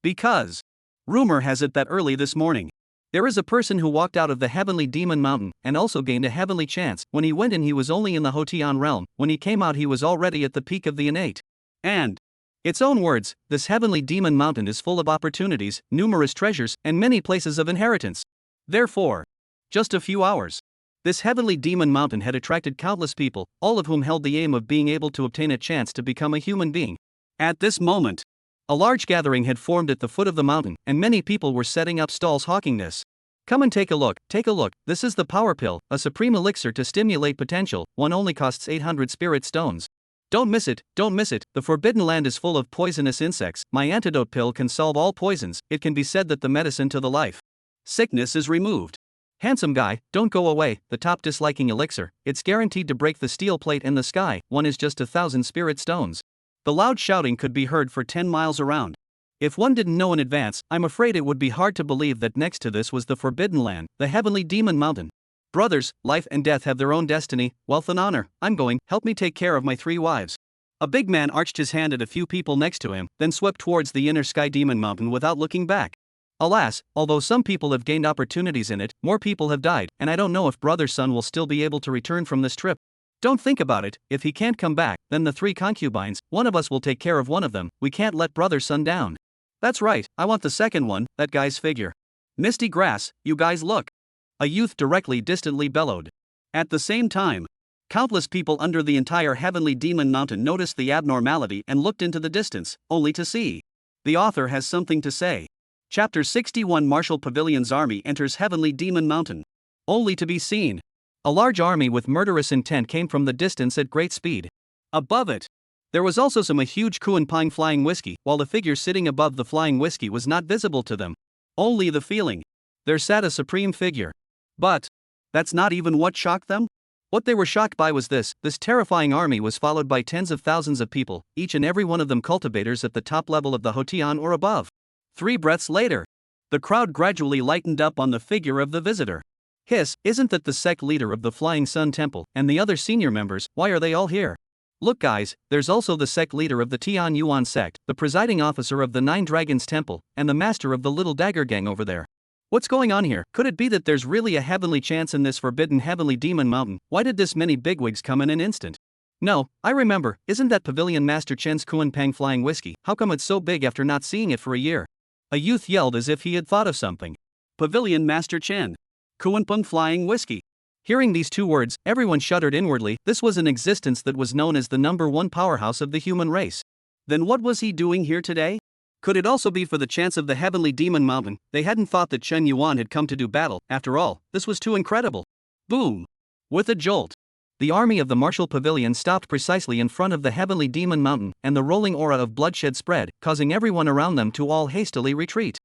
Because rumor has it that early this morning, there is a person who walked out of the Heavenly Demon Mountain and also gained a heavenly chance. When he went in, he was only in the Hotian realm. When he came out, he was already at the peak of the innate. And its own words, this Heavenly Demon Mountain is full of opportunities, numerous treasures, and many places of inheritance. Therefore, just a few hours, this Heavenly Demon Mountain had attracted countless people, all of whom held the aim of being able to obtain a chance to become a human being. At this moment, a large gathering had formed at the foot of the mountain, and many people were setting up stalls hawking this. Come and take a look, this is the power pill, a supreme elixir to stimulate potential. One only costs 800 spirit stones. Don't miss it, the Forbidden Land is full of poisonous insects. My antidote pill can solve all poisons. It can be said that the medicine to the life sickness is removed. Handsome guy, don't go away, the top disliking elixir, it's guaranteed to break the steel plate in the sky. One is just 1,000 spirit stones. The loud shouting could be heard for 10 miles around. If one didn't know in advance, I'm afraid it would be hard to believe that next to this was the Forbidden Land, the Heavenly Demon Mountain. Brothers, life and death have their own destiny, wealth and honor. I'm going, help me take care of my 3 wives. A big man arched his hand at a few people next to him, then swept towards the inner sky demon mountain without looking back. Alas, although some people have gained opportunities in it, more people have died, and I don't know if brother's son will still be able to return from this trip. Don't think about it, if he can't come back, then the 3 concubines, one of us will take care of one of them. We can't let brother's son down. That's right, I want the second one, that guy's figure. Misty grass, you guys look. A youth distantly bellowed. At the same time, countless people under the entire Heavenly Demon Mountain noticed the abnormality and looked into the distance, only to see. The author has something to say. Chapter 61 Martial Pavilion's army enters Heavenly Demon Mountain. Only to be seen. A large army with murderous intent came from the distance at great speed. Above it, there was also a huge Kuan Pang flying whiskey, while the figure sitting above the flying whiskey was not visible to them. Only the feeling. There sat a supreme figure. But that's not even what shocked them. What they were shocked by was this terrifying army was followed by tens of thousands of people, each and every one of them cultivators at the top level of the Hotian or above. 3 breaths later, the crowd gradually lightened up on the figure of the visitor. Isn't that the sect leader of the Flying Sun Temple, and the other senior members? Why are they all here? Look guys, there's also the sect leader of the Tian Yuan sect, the presiding officer of the Nine Dragons Temple, and the master of the Little Dagger Gang over there. What's going on here? Could it be that there's really a heavenly chance in this forbidden heavenly demon mountain? Why did this many bigwigs come in an instant? No, I remember, isn't that Pavilion Master Chen's Kuanpang flying whiskey? How come it's so big after not seeing it for a year? A youth yelled as if he had thought of something. Pavilion Master Chen. Kuanpang flying whiskey. Hearing these two words, everyone shuddered inwardly. This was an existence that was known as the #1 powerhouse of the human race. Then what was he doing here today? Could it also be for the chance of the heavenly demon mountain? They hadn't thought that Chen Yuan had come to do battle. After all, this was too incredible. Boom! With a jolt, the army of the martial pavilion stopped precisely in front of the heavenly demon mountain, and the rolling aura of bloodshed spread, causing everyone around them to all hastily retreat.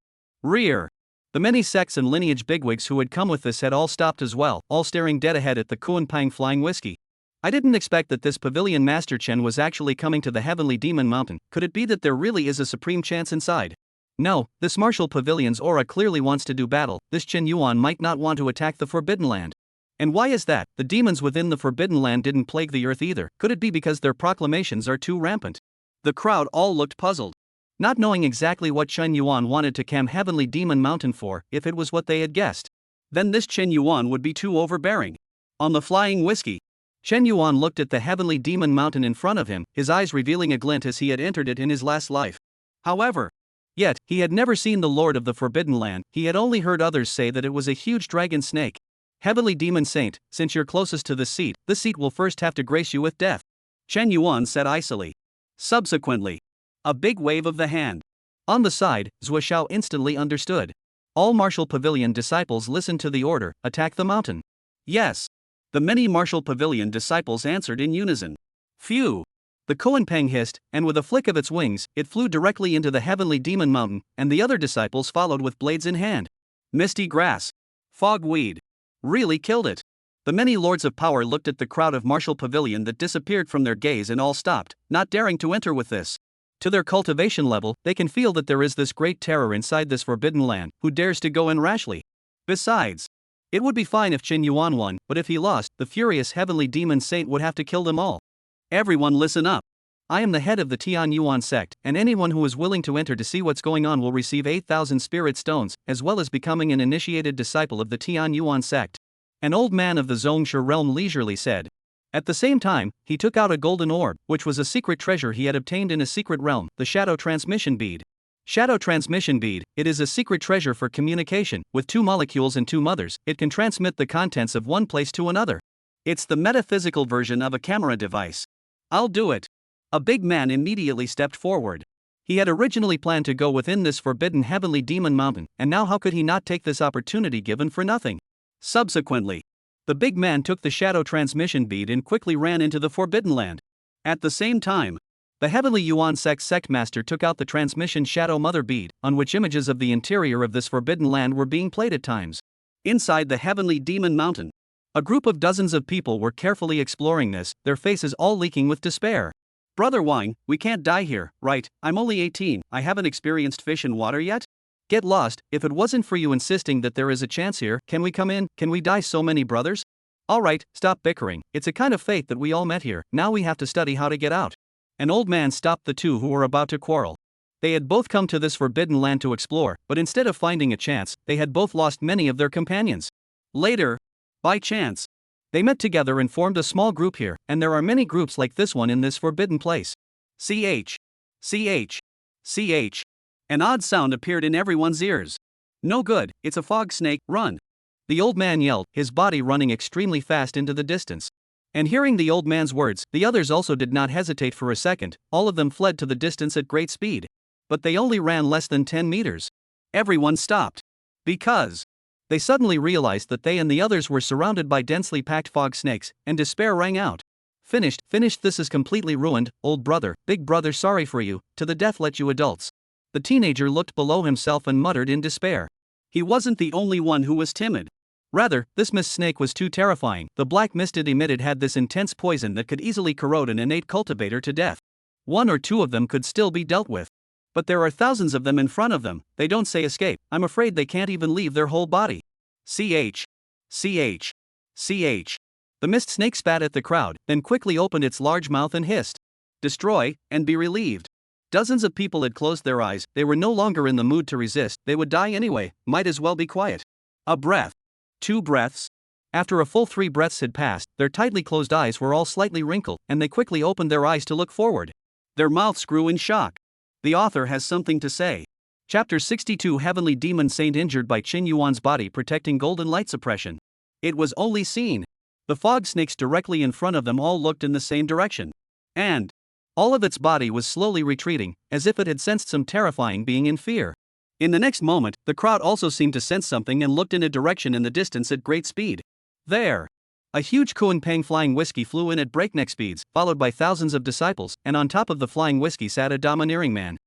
Rear! The many sects and lineage bigwigs who had come with this had all stopped as well, all staring dead ahead at the Kuanpang flying whiskey. I didn't expect that this Pavilion Master Chen was actually coming to the heavenly demon mountain. Could it be that there really is a supreme chance inside? No, this martial pavilion's aura clearly wants to do battle. This Chen Yuan might not want to attack the Forbidden Land. And why is that? The demons within the Forbidden Land didn't plague the earth either. Could it be because their proclamations are too rampant? The crowd all looked puzzled, not knowing exactly what Chen Yuan wanted to camp Heavenly Demon Mountain for. If it was what they had guessed, then this Chen Yuan would be too overbearing. On the flying whiskey, Chen Yuan looked at the Heavenly Demon Mountain in front of him, his eyes revealing a glint as he had entered it in his last life. However, yet, he had never seen the Lord of the Forbidden Land. He had only heard others say that it was a huge dragon snake. Heavenly Demon Saint, since you're closest to this seat will first have to grace you with death, Chen Yuan said icily. Subsequently, a big wave of the hand. On the side, Zuoshao instantly understood. All martial pavilion disciples listened to the order, attack the mountain. Yes. The many martial pavilion disciples answered in unison. Phew! The Kuanpang hissed, and with a flick of its wings, it flew directly into the heavenly demon mountain, and the other disciples followed with blades in hand. Misty grass. Fogweed. Really killed it. The many lords of power looked at the crowd of martial pavilion that disappeared from their gaze and all stopped, not daring to enter with this. To their cultivation level, they can feel that there is this great terror inside this forbidden land. Who dares to go in rashly? Besides, it would be fine if Chen Yuan won, but if he lost, the furious heavenly demon saint would have to kill them all. Everyone listen up. I am the head of the Tian Yuan sect, and anyone who is willing to enter to see what's going on will receive 8,000 spirit stones, as well as becoming an initiated disciple of the Tian Yuan sect. An old man of the Zhongshe realm leisurely said. At the same time, he took out a golden orb, which was a secret treasure he had obtained in a secret realm, the Shadow Transmission Bead. Shadow Transmission Bead, it is a secret treasure for communication. With 2 molecules and 2 mothers, it can transmit the contents of one place to another. It's the metaphysical version of a camera device. I'll do it. A big man immediately stepped forward. He had originally planned to go within this forbidden heavenly demon mountain, and now how could he not take this opportunity given for nothing? Subsequently, the big man took the shadow transmission bead and quickly ran into the Forbidden Land. At the same time, the Heavenly Yuan sect master took out the transmission shadow mother bead, on which images of the interior of this Forbidden Land were being played at times. Inside the Heavenly Demon Mountain, a group of dozens of people were carefully exploring this, their faces all leaking with despair. Brother Wang, we can't die here, right? I'm only 18, I haven't experienced fish in water yet? Get lost. If it wasn't for you insisting that there is a chance here, can we come in? Can we die, so many brothers? Alright, stop bickering. It's a kind of fate that we all met here. Now we have to study how to get out. An old man stopped the two who were about to quarrel. They had both come to this forbidden land to explore, but instead of finding a chance, they had both lost many of their companions. Later, by chance, they met together and formed a small group here, and there are many groups like this one in this forbidden place. CH. CH. CH. An odd sound appeared in everyone's ears. No good, it's a fog snake, run. The old man yelled, his body running extremely fast into the distance. And hearing the old man's words, the others also did not hesitate for a second, all of them fled to the distance at great speed. But they only ran less than 10 meters. Everyone stopped. Because they suddenly realized that they and the others were surrounded by densely packed fog snakes, and despair rang out. Finished, this is completely ruined, old brother, big brother, sorry for you, to the death let you adults. The teenager looked below himself and muttered in despair. He wasn't the only one who was timid. Rather, this mist snake was too terrifying. The black mist it emitted had this intense poison that could easily corrode an innate cultivator to death. 1 or 2 of them could still be dealt with. But there are thousands of them in front of them. They don't say escape. I'm afraid they can't even leave their whole body. CH. Ch. Ch. The mist snake spat at the crowd, then quickly opened its large mouth and hissed. Destroy, and be relieved. Dozens of people had closed their eyes, they were no longer in the mood to resist, they would die anyway, might as well be quiet. A breath. 2 breaths. After a full 3 breaths had passed, their tightly closed eyes were all slightly wrinkled, and they quickly opened their eyes to look forward. Their mouths grew in shock. The author has something to say. Chapter 62 Heavenly Demon Saint injured by Qin Yuan's body protecting golden light suppression. It was only seen. The fog snakes directly in front of them all looked in the same direction. And all of its body was slowly retreating, as if it had sensed some terrifying being in fear. In the next moment, the crowd also seemed to sense something and looked in a direction in the distance at great speed. There! A huge Kuan-Pang flying whiskey flew in at breakneck speeds, followed by thousands of disciples, and on top of the flying whiskey sat a domineering man.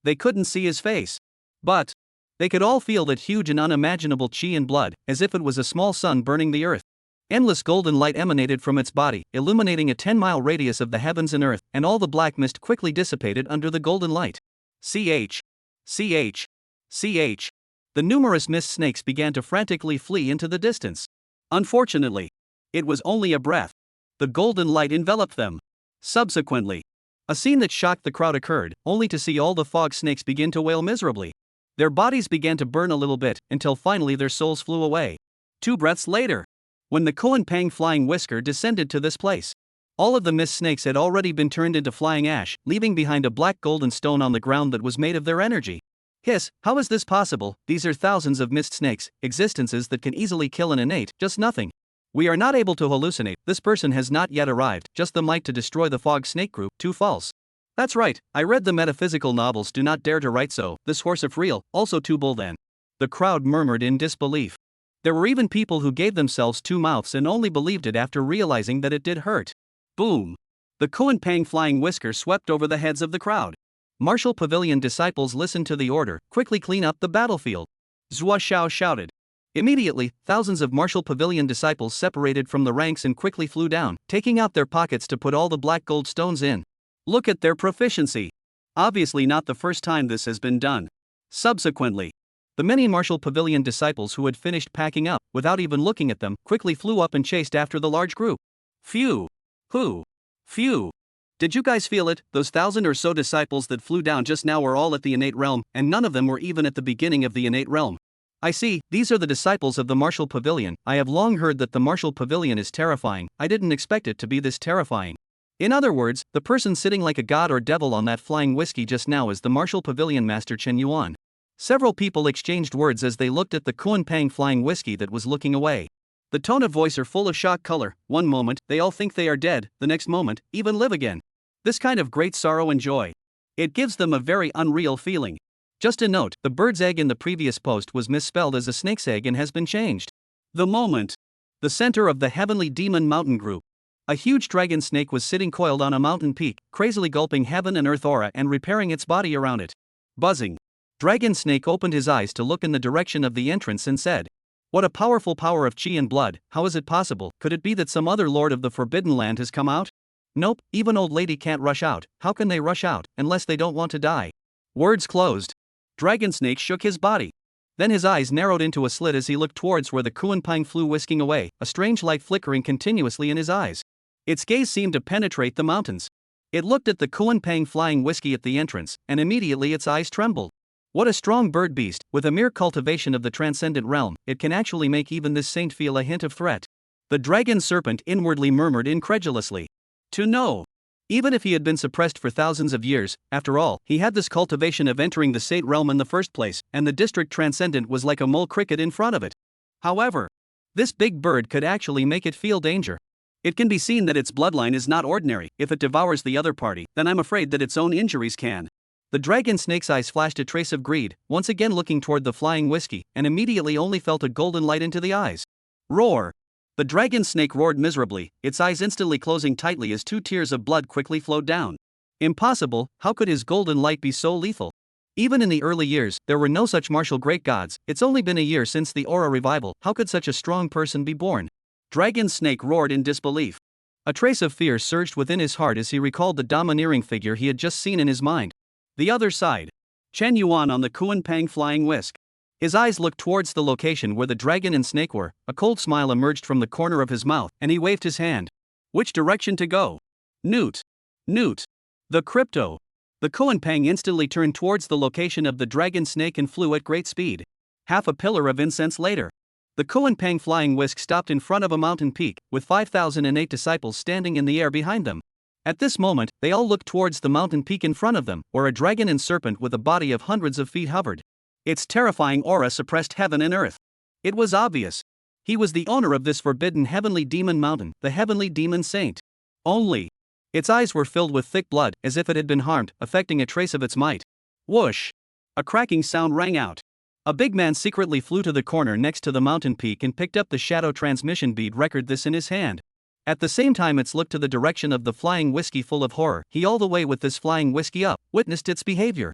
They couldn't see his face. But they could all feel that huge and unimaginable chi and blood, as if it was a small sun burning the earth. Endless golden light emanated from its body, illuminating a 10-mile radius of the heavens and earth, and all the black mist quickly dissipated under the golden light. Ch. Ch. Ch. The numerous mist snakes began to frantically flee into the distance. Unfortunately, it was only a breath. The golden light enveloped them. Subsequently, a scene that shocked the crowd occurred, only to see all the fog snakes begin to wail miserably. Their bodies began to burn a little bit, until finally their souls flew away. 2 breaths later, when the Kuan-Pang flying whisker descended to this place, all of the mist snakes had already been turned into flying ash, leaving behind a black golden stone on the ground that was made of their energy. Hiss, how is this possible? These are thousands of mist snakes, existences that can easily kill an innate, just nothing. We are not able to hallucinate, this person has not yet arrived, just the might to destroy the fog snake group, too false. That's right, I read the metaphysical novels, do not dare to write so, this horse if real, also too bull then. The crowd murmured in disbelief. There were even people who gave themselves 2 mouths and only believed it after realizing that it did hurt. Boom! The Kuan-Pang flying whisker swept over the heads of the crowd. Martial Pavilion disciples listened to the order, quickly clean up the battlefield. Zhua Xiao shouted. Immediately, thousands of Martial Pavilion disciples separated from the ranks and quickly flew down, taking out their pockets to put all the black gold stones in. Look at their proficiency. Obviously not the first time this has been done. Subsequently, the many Martial Pavilion disciples who had finished packing up, without even looking at them, quickly flew up and chased after the large group. Phew! Whew! Phew! Did you guys feel it? Those 1,000 or so disciples that flew down just now were all at the innate realm, and none of them were even at the beginning of the innate realm. I see, these are the disciples of the Martial Pavilion. I have long heard that the Martial Pavilion is terrifying, I didn't expect it to be this terrifying. In other words, the person sitting like a god or devil on that flying whiskey just now is the Martial Pavilion Master Qin Yuan. Several people exchanged words as they looked at the Kuan-Pang flying whiskey that was looking away. The tone of voice are full of shock color, one moment, they all think they are dead, the next moment, even live again. This kind of great sorrow and joy. It gives them a very unreal feeling. Just a note, the bird's egg in the previous post was misspelled as a snake's egg and has been changed. The moment. The center of the Heavenly Demon Mountain group. A huge dragon snake was sitting coiled on a mountain peak, crazily gulping heaven and earth aura and repairing its body around it. Buzzing. Dragon Snake opened his eyes to look in the direction of the entrance and said, "What a powerful power of chi and blood, how is it possible? Could it be that some other lord of the Forbidden Land has come out? Nope, even old lady can't rush out, how can they rush out, unless they don't want to die?" Words closed. Dragon Snake shook his body. Then his eyes narrowed into a slit as he looked towards where the Kuan-Pang flew whisking away, a strange light flickering continuously in his eyes. Its gaze seemed to penetrate the mountains. It looked at the Kuan-Pang flying whiskey at the entrance, and immediately its eyes trembled. What a strong bird beast, with a mere cultivation of the transcendent realm, it can actually make even this saint feel a hint of threat. The dragon serpent inwardly murmured incredulously. To know. Even if he had been suppressed for thousands of years, after all, he had this cultivation of entering the saint realm in the first place, and the district transcendent was like a mole cricket in front of it. However, this big bird could actually make it feel danger. It can be seen that its bloodline is not ordinary. If it devours the other party, then I'm afraid that its own injuries can. The dragon snake's eyes flashed a trace of greed, once again looking toward the flying whiskey, and immediately only felt a golden light into the eyes. Roar! The dragon snake roared miserably, its eyes instantly closing tightly as 2 tears of blood quickly flowed down. Impossible, how could his golden light be so lethal? Even in the early years, there were no such martial great gods. It's only been a year since the aura revival, how could such a strong person be born? Dragon Snake roared in disbelief. A trace of fear surged within his heart as he recalled the domineering figure he had just seen in his mind. The other side. Chen Yuan on the Kuan-Pang flying whisk. His eyes looked towards the location where the dragon and snake were. A cold smile emerged from the corner of his mouth, and he waved his hand. Which direction to go? Newt. Newt. The crypto. The Kohenpang instantly turned towards the location of the dragon snake and flew at great speed. Half a pillar of incense later, the Kohenpang flying whisk stopped in front of a mountain peak, with 5,008 disciples standing in the air behind them. At this moment, they all looked towards the mountain peak in front of them, where a dragon and serpent with a body of hundreds of feet hovered. Its terrifying aura suppressed heaven and earth. It was obvious. He was the owner of this forbidden heavenly demon mountain, the heavenly demon saint. Only. Its eyes were filled with thick blood, as if it had been harmed, affecting a trace of its might. Whoosh! A cracking sound rang out. A big man secretly flew to the corner next to the mountain peak and picked up the shadow transmission bead record this in his hand. At the same time its looked to the direction of the flying whiskey full of horror. He all the way with this flying whiskey up, witnessed its behavior.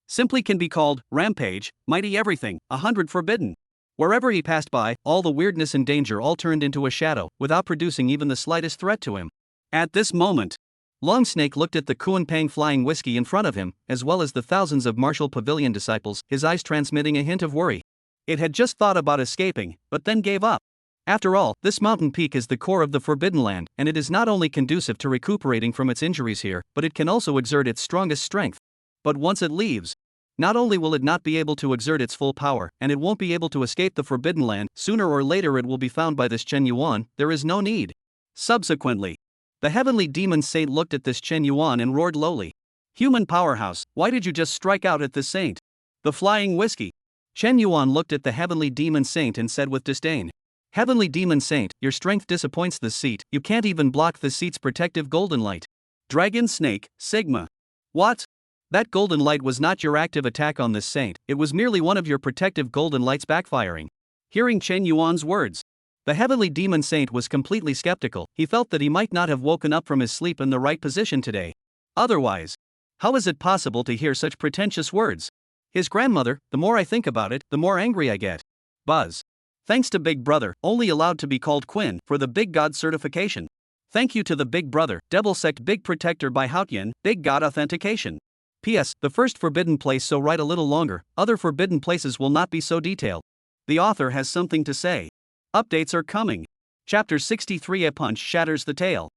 Simply can be called, rampage, mighty everything, 100 forbidden. Wherever he passed by, all the weirdness and danger all turned into a shadow, without producing even the slightest threat to him. At this moment, Long Snake looked at the Kohenpang flying whiskey in front of him, as well as the thousands of Martial Pavilion disciples, his eyes transmitting a hint of worry. It had just thought about escaping, but then gave up. After all, this mountain peak is the core of the Forbidden Land, and it is not only conducive to recuperating from its injuries here, but it can also exert its strongest strength. But once it leaves, not only will it not be able to exert its full power, and it won't be able to escape the Forbidden Land, sooner or later it will be found by this Chen Yuan. There is no need. Subsequently, the heavenly demon saint looked at this Chen Yuan and roared lowly. Human powerhouse, why did you just strike out at this saint? The flying whiskey. Chen Yuan looked at the heavenly demon saint and said with disdain. Heavenly demon saint, your strength disappoints this seat, you can't even block the seat's protective golden light. Dragon snake, Sigma. What? That golden light was not your active attack on this saint, it was merely one of your protective golden lights backfiring. Hearing Chen Yuan's words, the heavenly demon saint was completely skeptical. He felt that he might not have woken up from his sleep in the right position today. Otherwise, how is it possible to hear such pretentious words? His grandmother, the more I think about it, the more angry I get. Buzz. Thanks to Big Brother, only allowed to be called Quinn, for the Big God certification. Thank you to the Big Brother, Devil Sect Big Protector by Houtyin, Big God authentication. P.S. The first forbidden place, so write a little longer, other forbidden places will not be so detailed. The author has something to say. Updates are coming. Chapter 63. A punch shatters the tail.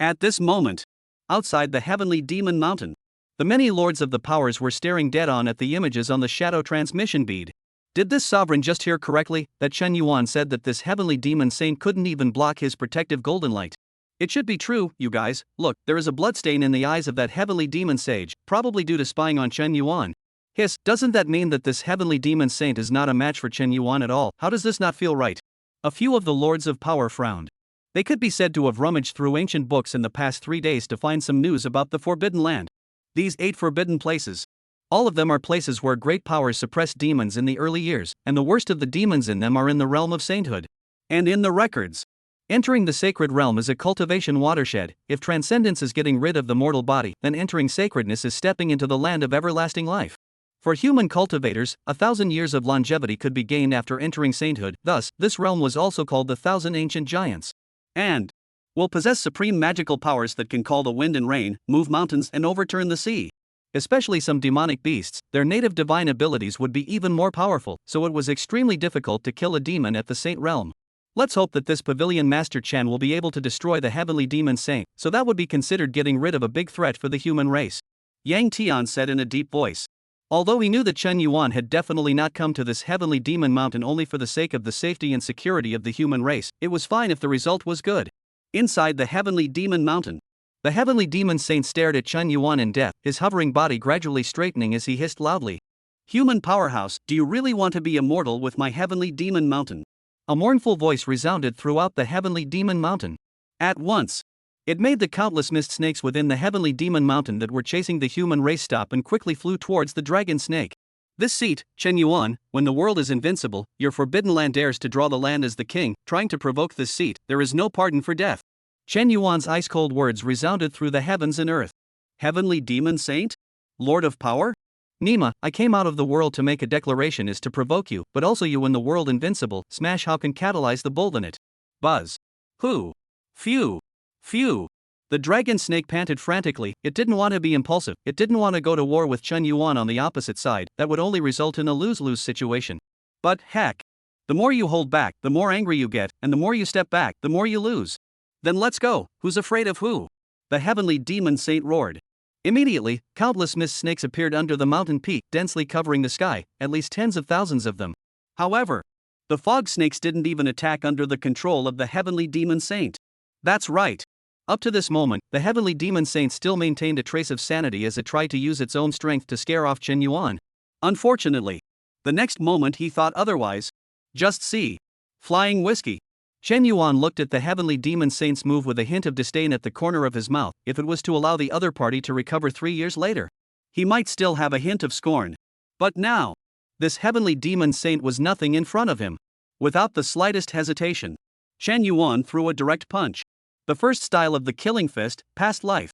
At this moment, outside the heavenly demon mountain, the many lords of the powers were staring dead on at the images on the shadow transmission bead. Did this sovereign just hear correctly, that Chen Yuan said that this heavenly demon saint couldn't even block his protective golden light? It should be true, you guys. Look, there is a bloodstain in the eyes of that heavenly demon sage, probably due to spying on Chen Yuan. Hiss, doesn't that mean that this heavenly demon saint is not a match for Chen Yuan at all? How does this not feel right? A few of the lords of power frowned. They could be said to have rummaged through ancient books in the past 3 days to find some news about the Forbidden Land. These 8 forbidden places. All of them are places where great powers suppressed demons in the early years, and the worst of the demons in them are in the realm of sainthood. And in the records, entering the sacred realm is a cultivation watershed. If transcendence is getting rid of the mortal body, then entering sacredness is stepping into the land of everlasting life. For human cultivators, 1,000 years of longevity could be gained after entering sainthood. Thus, this realm was also called the 1,000 Ancient Giants. And will possess supreme magical powers that can call the wind and rain, move mountains, and overturn the sea. Especially some demonic beasts, their native divine abilities would be even more powerful, so it was extremely difficult to kill a demon at the saint realm. Let's hope that this Pavilion Master Chen will be able to destroy the heavenly demon saint, so that would be considered getting rid of a big threat for the human race. Yang Tian said in a deep voice. Although he knew that Chen Yuan had definitely not come to this heavenly demon mountain only for the sake of the safety and security of the human race, it was fine if the result was good. Inside the heavenly demon mountain, the heavenly demon saint stared at Chen Yuan in death, his hovering body gradually straightening as he hissed loudly. Human powerhouse, do you really want to be immortal with my heavenly demon mountain? A mournful voice resounded throughout the heavenly demon mountain. At once, it made the countless mist snakes within the heavenly demon mountain that were chasing the human race stop and quickly flew towards the dragon snake. This seat, Chen Yuan, when the world is invincible, your forbidden land dares to draw the land as the king, trying to provoke this seat, there is no pardon for death. Chen Yuan's ice-cold words resounded through the heavens and earth. Heavenly demon saint? Lord of power? Nima, I came out of the world to make a declaration is to provoke you, but also you when the world invincible, smash how can catalyze the bold in it. Buzz. Who? Phew. Phew. The dragon snake panted frantically. It didn't want to be impulsive, it didn't want to go to war with Chen Yuan on the opposite side, that would only result in a lose-lose situation. But heck. The more you hold back, the more angry you get, and the more you step back, the more you lose. Then let's go, who's afraid of who? The heavenly demon saint roared. Immediately, countless mist snakes appeared under the mountain peak, densely covering the sky, at least tens of thousands of them. However, the fog snakes didn't even attack under the control of the heavenly demon saint. That's right. Up to this moment, the heavenly demon saint still maintained a trace of sanity as it tried to use its own strength to scare off Chen Yuan. Unfortunately, the next moment he thought otherwise. Just see. Flying whiskey. Chen Yuan looked at the heavenly demon saint's move with a hint of disdain at the corner of his mouth. If it was to allow the other party to recover 3 years later, he might still have a hint of scorn. But now, this heavenly demon saint was nothing in front of him. Without the slightest hesitation, Chen Yuan threw a direct punch. The first style of the killing fist, past life.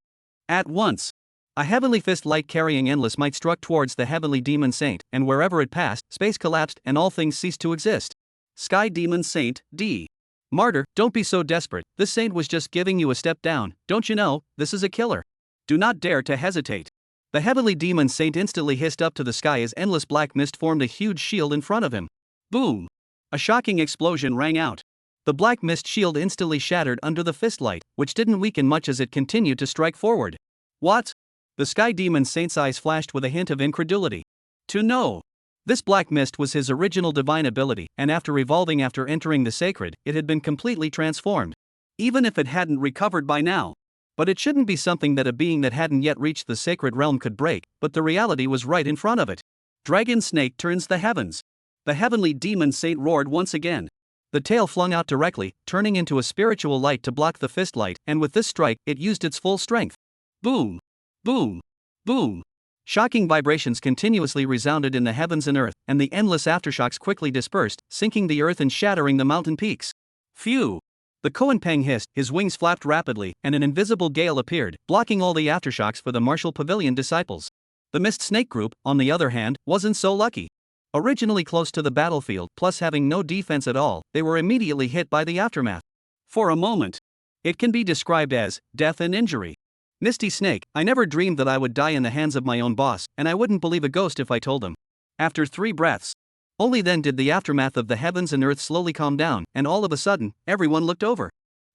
At once, a heavenly fist light carrying endless might struck towards the heavenly demon saint, and wherever it passed, space collapsed and all things ceased to exist. Sky Demon Saint, D. Martyr, don't be so desperate, this saint was just giving you a step down, don't you know, this is a killer. Do not dare to hesitate. The heavenly demon saint instantly hissed up to the sky as endless black mist formed a huge shield in front of him. Boom! A shocking explosion rang out. The black mist shield instantly shattered under the fist light, which didn't weaken much as it continued to strike forward. What? The sky demon saint's eyes flashed with a hint of incredulity. To know. This black mist was his original divine ability, and after revolving after entering the sacred, it had been completely transformed. Even if it hadn't recovered by now. But it shouldn't be something that a being that hadn't yet reached the sacred realm could break, but the reality was right in front of it. Dragon snake turns the heavens. The heavenly demon saint roared once again. The tail flung out directly, turning into a spiritual light to block the fist light, and with this strike, it used its full strength. Boom! Boom! Boom! Shocking vibrations continuously resounded in the heavens and earth, and the endless aftershocks quickly dispersed, sinking the earth and shattering the mountain peaks. Phew! The Koan Peng hissed, his wings flapped rapidly, and an invisible gale appeared, blocking all the aftershocks for the martial Pavilion disciples. The Mist Snake group, on the other hand, wasn't so lucky. Originally close to the battlefield, plus having no defense at all, they were immediately hit by the aftermath. For a moment, it can be described as death and injury. Misty Snake, I never dreamed that I would die in the hands of my own boss, and I wouldn't believe a ghost if I told him. After 3 breaths. Only then did the aftermath of the heavens and earth slowly calm down, and all of a sudden, everyone looked over.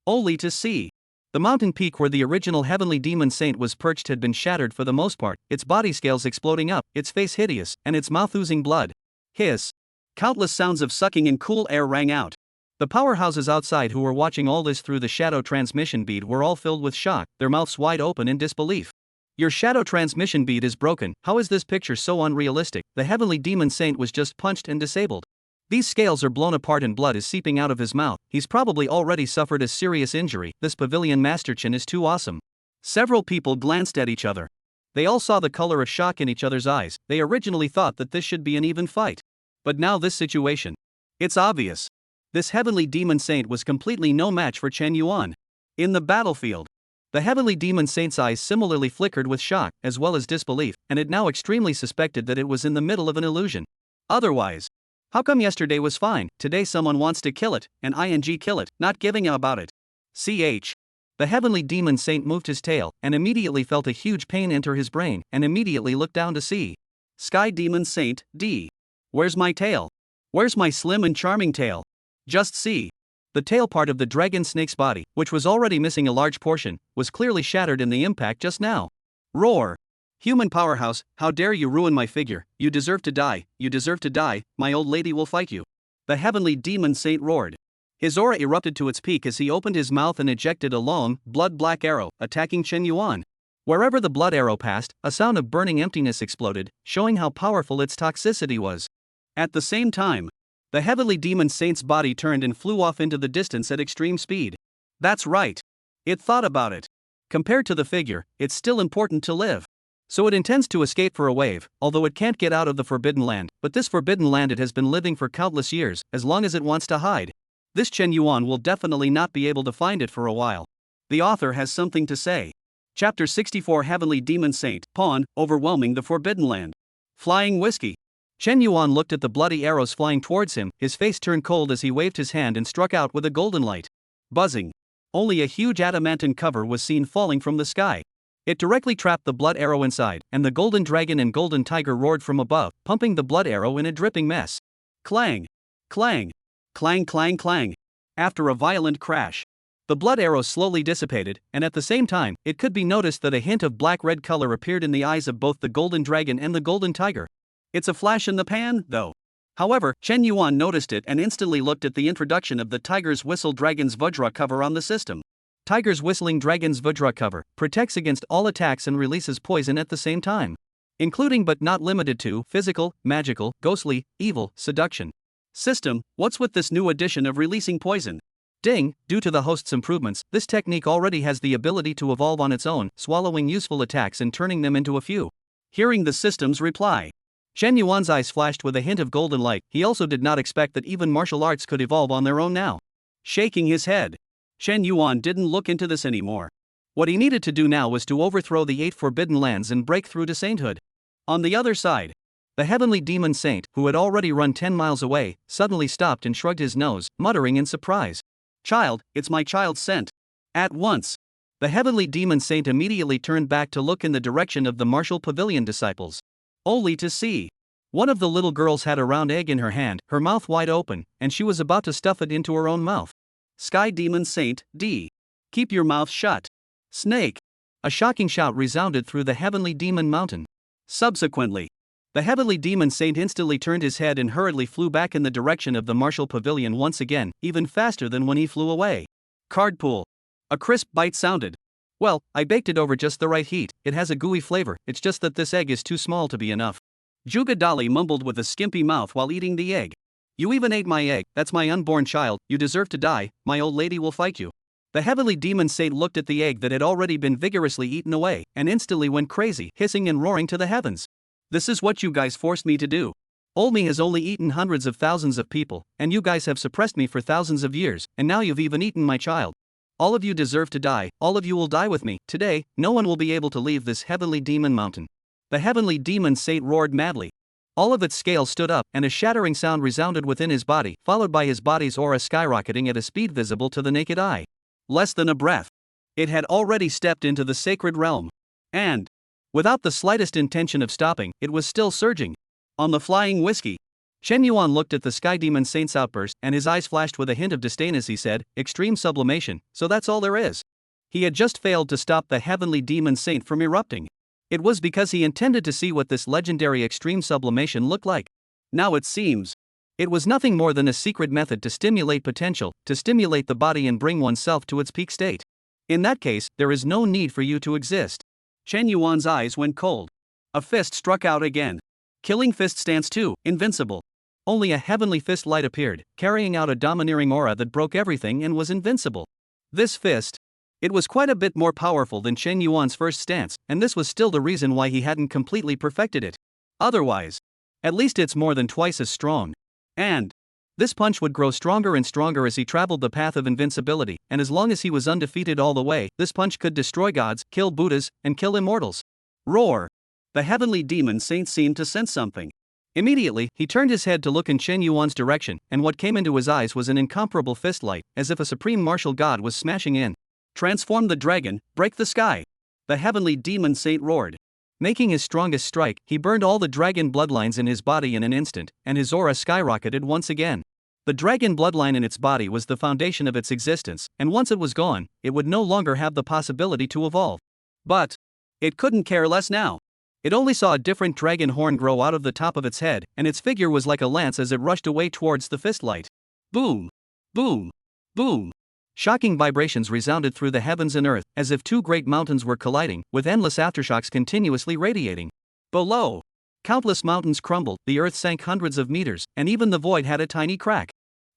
Only to see. The mountain peak where the original heavenly demon saint was perched had been shattered for the most part, its body scales exploding up, its face hideous, and its mouth oozing blood. Hiss. Countless sounds of sucking in cool air rang out. The powerhouses outside who were watching all this through the shadow transmission bead were all filled with shock, their mouths wide open in disbelief. Your shadow transmission bead is broken, how is this picture so unrealistic? The heavenly demon saint was just punched and disabled. These scales are blown apart and blood is seeping out of his mouth, he's probably already suffered a serious injury, this Pavilion Masterchin is too awesome. Several people glanced at each other. They all saw the color of shock in each other's eyes, they originally thought that this should be an even fight. But now this situation. It's obvious. This heavenly demon saint was completely no match for Chen Yuan. In the battlefield, the heavenly demon saint's eyes similarly flickered with shock, as well as disbelief, and it now extremely suspected that it was in the middle of an illusion. Otherwise, how come yesterday was fine, today someone wants to kill it, and ing kill it, not giving a about it? Ch. The heavenly demon saint moved his tail, and immediately felt a huge pain enter his brain, and immediately looked down to see. Sky Demon Saint, D. Where's my tail? Where's my slim and charming tail? Just see. The tail part of the dragon snake's body, which was already missing a large portion, was clearly shattered in the impact just now. Roar. Human powerhouse, how dare you ruin my figure, you deserve to die, my old lady will fight you. The heavenly demon saint roared. His aura erupted to its peak as he opened his mouth and ejected a long, blood-black arrow, attacking Chen Yuan. Wherever the blood arrow passed, a sound of burning emptiness exploded, showing how powerful its toxicity was. At the same time, the heavenly demon saint's body turned and flew off into the distance at extreme speed. That's right. It thought about it. Compared to the figure, it's still important to live. So it intends to escape for a wave, although it can't get out of the Forbidden Land, but this Forbidden Land it has been living for countless years, as long as it wants to hide. This Chen Yuan will definitely not be able to find it for a while. The author has something to say. Chapter 64 Heavenly Demon Saint, Pawn, Overwhelming the Forbidden Land. Flying Whiskey. Chen Yuan looked at the bloody arrows flying towards him, his face turned cold as he waved his hand and struck out with a golden light. Buzzing. Only a huge adamantine cover was seen falling from the sky. It directly trapped the blood arrow inside, and the golden dragon and golden tiger roared from above, pumping the blood arrow in a dripping mess. Clang! Clang! Clang clang clang! After a violent crash, the blood arrows slowly dissipated, and at the same time, it could be noticed that a hint of black-red color appeared in the eyes of both the golden dragon and the golden tiger. It's a flash in the pan, though. However, Chen Yuan noticed it and instantly looked at the introduction of the Tiger's Whistle Dragon's Vajra cover on the system. Tiger's Whistling Dragon's Vajra cover protects against all attacks and releases poison at the same time, including but not limited to physical, magical, ghostly, evil, seduction. System, what's with this new addition of releasing poison? Ding, due to the host's improvements, this technique already has the ability to evolve on its own, swallowing useful attacks and turning them into a few. Hearing the system's reply, Chen Yuan's eyes flashed with a hint of golden light. He also did not expect that even martial arts could evolve on their own now. Shaking his head, Chen Yuan didn't look into this anymore. What he needed to do now was to overthrow the 8 forbidden lands and break through to sainthood. On the other side, the heavenly demon saint, who had already run 10 miles away, suddenly stopped and shrugged his nose, muttering in surprise, "Child, it's my child's scent." At once, the heavenly demon saint immediately turned back to look in the direction of the martial Pavilion disciples, only to see one of the little girls had a round egg in her hand, her mouth wide open, and she was about to stuff it into her own mouth. Sky Demon Saint, D. Keep your mouth shut. Snake! A shocking shout resounded through the heavenly demon mountain. Subsequently, the heavenly demon saint instantly turned his head and hurriedly flew back in the direction of the martial pavilion once again, even faster than when he flew away. Cardpool. A crisp bite sounded. Well, I baked it over just the right heat. It has a gooey flavor, it's just that this egg is too small to be enough. Juga Dali mumbled with a skimpy mouth while eating the egg. You even ate my egg, that's my unborn child, you deserve to die, my old lady will fight you. The heavenly demon saint looked at the egg that had already been vigorously eaten away, and instantly went crazy, hissing and roaring to the heavens. This is what you guys forced me to do. Olmi has only eaten hundreds of thousands of people, and you guys have suppressed me for thousands of years, and now you've even eaten my child. All of you deserve to die, all of you will die with me. Today, no one will be able to leave this heavenly demon mountain. The heavenly demon saint roared madly. All of its scales stood up, and a shattering sound resounded within his body, followed by his body's aura skyrocketing at a speed visible to the naked eye. Less than a breath, it had already stepped into the sacred realm. And, without the slightest intention of stopping, it was still surging. On the flying whiskey, Chen Yuan looked at the Sky Demon Saint's outburst, and his eyes flashed with a hint of disdain as he said, "Extreme sublimation, so that's all there is." He had just failed to stop the heavenly demon saint from erupting. It was because he intended to see what this legendary extreme sublimation looked like. Now it seems, it was nothing more than a secret method to stimulate potential, to stimulate the body and bring oneself to its peak state. In that case, there is no need for you to exist. Chen Yuan's eyes went cold. A fist struck out again. Killing Fist Stance 2, Invincible. Only a heavenly fist light appeared, carrying out a domineering aura that broke everything and was invincible. This fist, it was quite a bit more powerful than Chen Yuan's first stance, and this was still the reason why he hadn't completely perfected it. Otherwise, at least it's more than twice as strong. And this punch would grow stronger and stronger as he traveled the path of invincibility, and as long as he was undefeated all the way, this punch could destroy gods, kill Buddhas, and kill immortals. Roar! The heavenly demon saint seemed to sense something. Immediately, he turned his head to look in Chen Yuan's direction, and what came into his eyes was an incomparable fist light, as if a supreme martial god was smashing in. Transform the dragon, break the sky! The heavenly demon saint roared. Making his strongest strike, he burned all the dragon bloodlines in his body in an instant, and his aura skyrocketed once again. The dragon bloodline in its body was the foundation of its existence, and once it was gone, it would no longer have the possibility to evolve. But it couldn't care less now. It only saw a different dragon horn grow out of the top of its head, and its figure was like a lance as it rushed away towards the fist light. Boom! Boom! Boom! Shocking vibrations resounded through the heavens and earth, as if two great mountains were colliding, with endless aftershocks continuously radiating. Below, countless mountains crumbled, the earth sank hundreds of meters, and even the void had a tiny crack.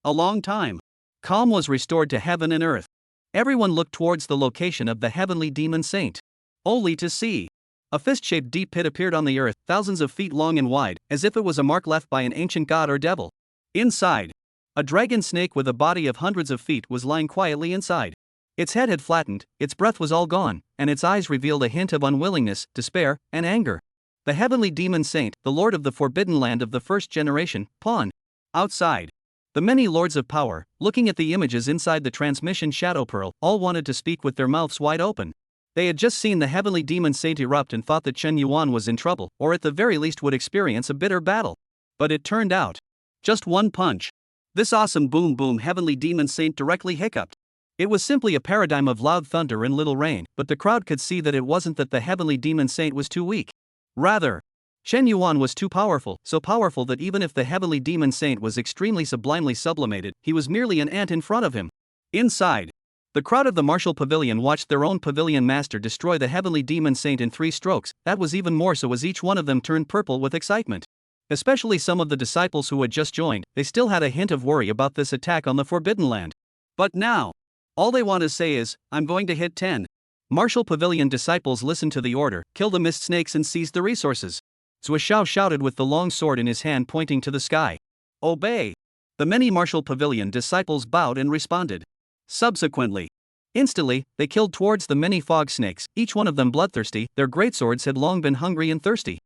A long time. Calm was restored to heaven and earth. Everyone looked towards the location of the heavenly demon saint, only to see a fist-shaped deep pit appeared on the earth, thousands of feet long and wide, as if it was a mark left by an ancient god or devil. Inside, a dragon snake with a body of hundreds of feet was lying quietly inside. Its head had flattened, its breath was all gone, and its eyes revealed a hint of unwillingness, despair, and anger. The heavenly demon saint, the lord of the forbidden land of the first generation, pawn. Outside, the many lords of power, looking at the images inside the transmission shadow pearl, all wanted to speak with their mouths wide open. They had just seen the heavenly demon saint erupt and thought that Chen Yuan was in trouble, or at the very least would experience a bitter battle. But it turned out, Just one punch. This awesome boom boom heavenly demon saint directly hiccuped. It was simply a paradigm of loud thunder and little rain, but the crowd could see that it wasn't that the heavenly demon saint was too weak. Rather, Chen Yuan was too powerful, so powerful that even if the heavenly demon saint was extremely sublimely sublimated, he was merely an ant in front of him. Inside, the crowd of the martial pavilion watched their own pavilion master destroy the heavenly demon saint in 3 strokes. That was even more so as each one of them turned purple with excitement. Especially some of the disciples who had just joined, they still had a hint of worry about this attack on the Forbidden Land. But now, all they want to say is, I'm going to hit 10. Martial pavilion disciples listened to the order, kill the mist snakes and seize the resources. Zhou Xiao shouted with the long sword in his hand pointing to the sky. Obey! The many martial pavilion disciples bowed and responded. Subsequently, instantly, they killed towards the many fog snakes, each one of them bloodthirsty. Their greatswords had long been hungry and thirsty.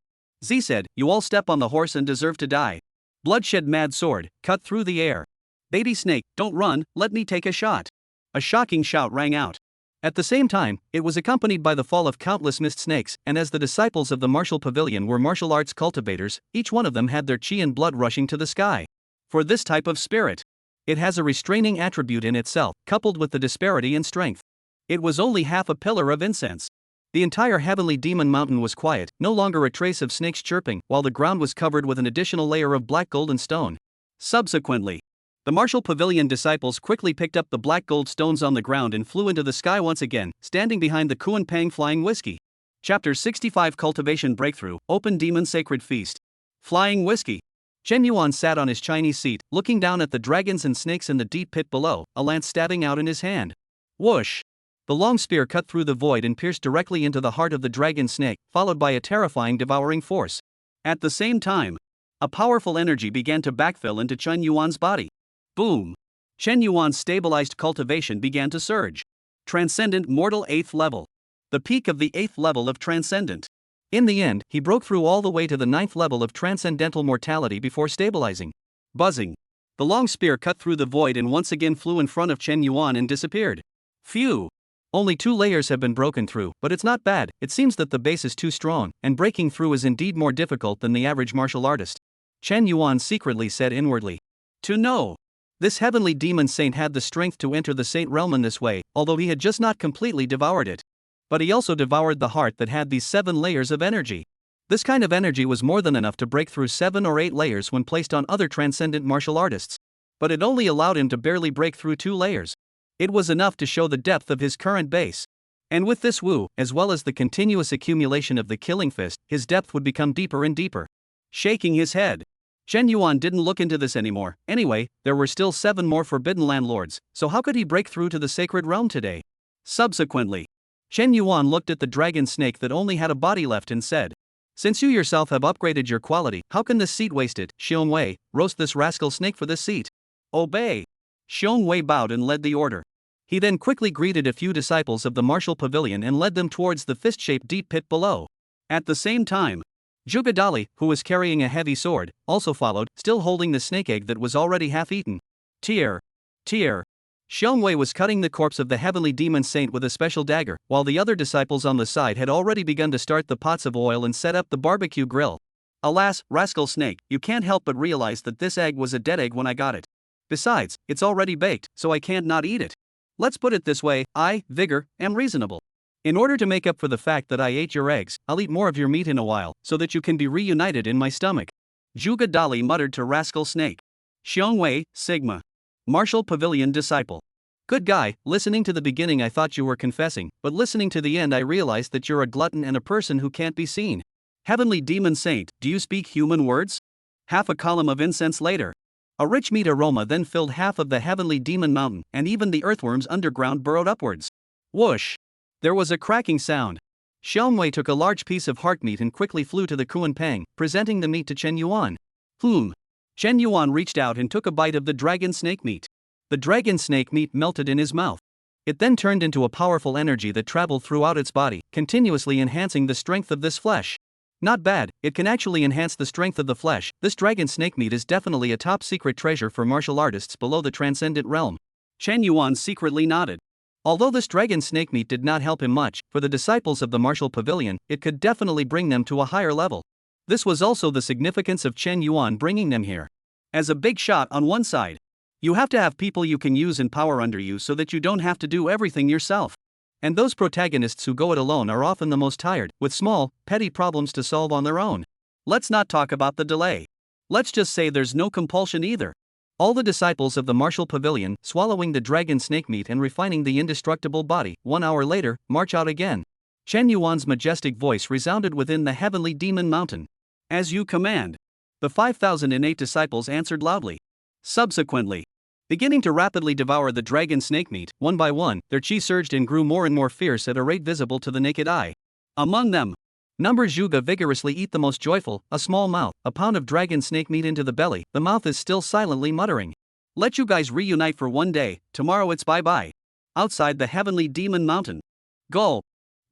Z said, you all step on the horse and deserve to die. Bloodshed mad sword, cut through the air. Baby snake, don't run, let me take a shot. A shocking shout rang out. At the same time, it was accompanied by the fall of countless mist snakes, and as the disciples of the martial pavilion were martial arts cultivators, each one of them had their chi and blood rushing to the sky. For this type of spirit, it has a restraining attribute in itself, coupled with the disparity in strength. It was only half a pillar of incense. The entire heavenly demon mountain was quiet, no longer a trace of snakes chirping, while the ground was covered with an additional layer of black golden stone. Subsequently, the martial pavilion disciples quickly picked up the black gold stones on the ground and flew into the sky once again, standing behind the Kuan-Pang flying whiskey. Chapter 65 Cultivation Breakthrough, Open Demon Sacred Feast. Flying whiskey. Chen Yuan sat on his Chinese seat, looking down at the dragons and snakes in the deep pit below, a lance stabbing out in his hand. Whoosh! The long spear cut through the void and pierced directly into the heart of the dragon snake, followed by a terrifying devouring force. At the same time, a powerful energy began to backfill into Chen Yuan's body. Boom! Chen Yuan's stabilized cultivation began to surge. Transcendent Mortal 8th level. The peak of the 8th level of Transcendent. In the end, he broke through all the way to the 9th level of Transcendental Mortality before stabilizing. Buzzing. The long spear cut through the void and once again flew in front of Chen Yuan and disappeared. Phew! Only 2 layers have been broken through, but it's not bad. It seems that the base is too strong, and breaking through is indeed more difficult than the average martial artist. Chen Yuan secretly said inwardly. To know. This heavenly demon saint had the strength to enter the saint realm in this way, although he had just not completely devoured it. But he also devoured the heart that had these 7 layers of energy. This kind of energy was more than enough to break through 7 or 8 layers when placed on other transcendent martial artists. But it only allowed him to barely break through 2 layers. It was enough to show the depth of his current base. And with this Wu, as well as the continuous accumulation of the killing fist, his depth would become deeper and deeper. Shaking his head, Chen Yuan didn't look into this anymore. Anyway, there were still 7 more Forbidden Land lords, so how could he break through to the sacred realm today? Subsequently, Chen Yuan looked at the dragon snake that only had a body left and said, since you yourself have upgraded your quality, how can this seat waste it? Xiong Wei, roast this rascal snake for this seat. Obey! Xiong Wei bowed and led the order. He then quickly greeted a few disciples of the martial pavilion and led them towards the fist-shaped deep pit below. At the same time, Zhuge Dali, who was carrying a heavy sword, also followed, still holding the snake egg that was already half-eaten. Tear! Tear! Xiong Wei was cutting the corpse of the heavenly demon saint with a special dagger, while the other disciples on the side had already begun to start the pots of oil and set up the barbecue grill. Alas, rascal snake, you can't help but realize that this egg was a dead egg when I got it. Besides, it's already baked, so I can't not eat it. Let's put it this way, I, Vigor, am reasonable. In order to make up for the fact that I ate your eggs, I'll eat more of your meat in a while, so that you can be reunited in my stomach. Zhuge Dali muttered to rascal snake. Xiong Wei, Sigma. Martial Pavilion disciple. Good guy, listening to the beginning I thought you were confessing, but listening to the end I realized that you're a glutton and a person who can't be seen. Heavenly demon saint, do you speak human words? Half a column of incense later. A rich meat aroma then filled half of the heavenly demon mountain, and even the earthworms underground burrowed upwards. Whoosh! There was a cracking sound. Xiong Wei took a large piece of heart meat and quickly flew to the Kuan-Pang, presenting the meat to Chen Yuan. Chen Yuan reached out and took a bite of the dragon snake meat. The dragon snake meat melted in his mouth. It then turned into a powerful energy that traveled throughout its body, continuously enhancing the strength of this flesh. Not bad, it can actually enhance the strength of the flesh. This dragon snake meat is definitely a top secret treasure for martial artists below the transcendent realm. Chen Yuan secretly nodded. Although this dragon snake meat did not help him much, for the disciples of the martial pavilion, it could definitely bring them to a higher level. This was also the significance of Chen Yuan bringing them here. as a big shot on one side. You have to have people you can use in power under you so that you don't have to do everything yourself. And those protagonists who go it alone are often the most tired, with small, petty problems to solve on their own. Let's not talk about the delay. Let's just say there's no compulsion either. All the disciples of the martial pavilion, swallowing the dragon snake meat and refining the indestructible body, 1 hour later, march out again. Chen Yuan's majestic voice resounded within the heavenly demon mountain. As you command. The 5,000 innate disciples answered loudly. Subsequently, beginning to rapidly devour the dragon snake meat, one by one, their chi surged and grew more and more fierce at a rate visible to the naked eye. Among them, numbers Zhuge vigorously eat the most joyful, a small mouth, a pound of dragon snake meat into the belly, the mouth is still silently muttering. Let you guys reunite for one day, tomorrow it's bye-bye. Outside the heavenly demon mountain. Gulp.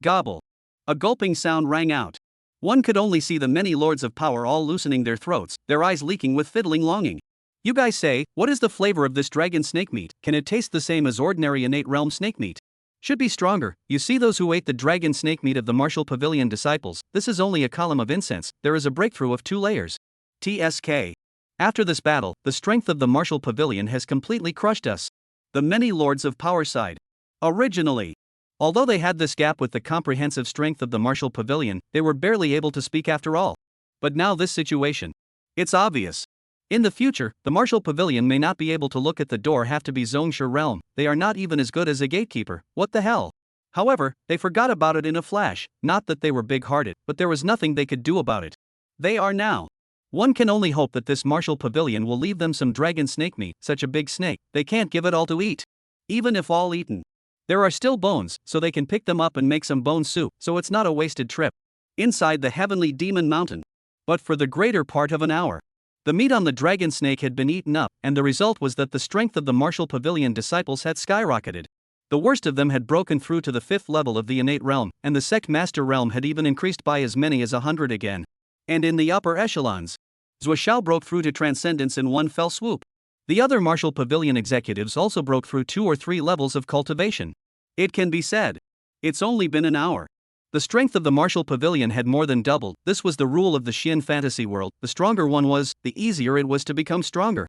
Gobble. A gulping sound rang out. One could only see the many lords of power all loosening their throats, their eyes leaking with fiddling longing. You guys say, what is the flavor of this dragon snake meat? Can it taste the same as ordinary innate realm snake meat? Should be stronger. You see those who ate the dragon snake meat of the martial pavilion disciples, this is only a column of incense, there is a breakthrough of 2 layers. TSK. After this battle, the strength of the martial pavilion has completely crushed us. The many lords of power side. Originally, although they had this gap with the comprehensive strength of the martial pavilion, they were barely able to speak after all. But now this situation. It's obvious. In the future, the martial pavilion may not be able to look at the door, have to be Zhongshe realm, they are not even as good as a gatekeeper, what the hell? However, they forgot about it in a flash, not that they were big-hearted, but there was nothing they could do about it. They are now. One can only hope that this martial pavilion will leave them some dragon snake meat, such a big snake, they can't give it all to eat. Even if all eaten. There are still bones, so they can pick them up and make some bone soup, so it's not a wasted trip. Inside the heavenly demon mountain. But for the greater part of an hour, the meat on the dragon snake had been eaten up, and the result was that the strength of the martial pavilion disciples had skyrocketed. The worst of them had broken through to the 5th level of the innate realm, and the sect master realm had even increased by as many as 100 again. And in the upper echelons, Zuoshao broke through to transcendence in one fell swoop. The other martial pavilion executives also broke through 2 or 3 levels of cultivation. It can be said. It's only been an hour. The strength of the martial pavilion had more than doubled. This was the rule of the Xian fantasy world. The stronger one was, the easier it was to become stronger.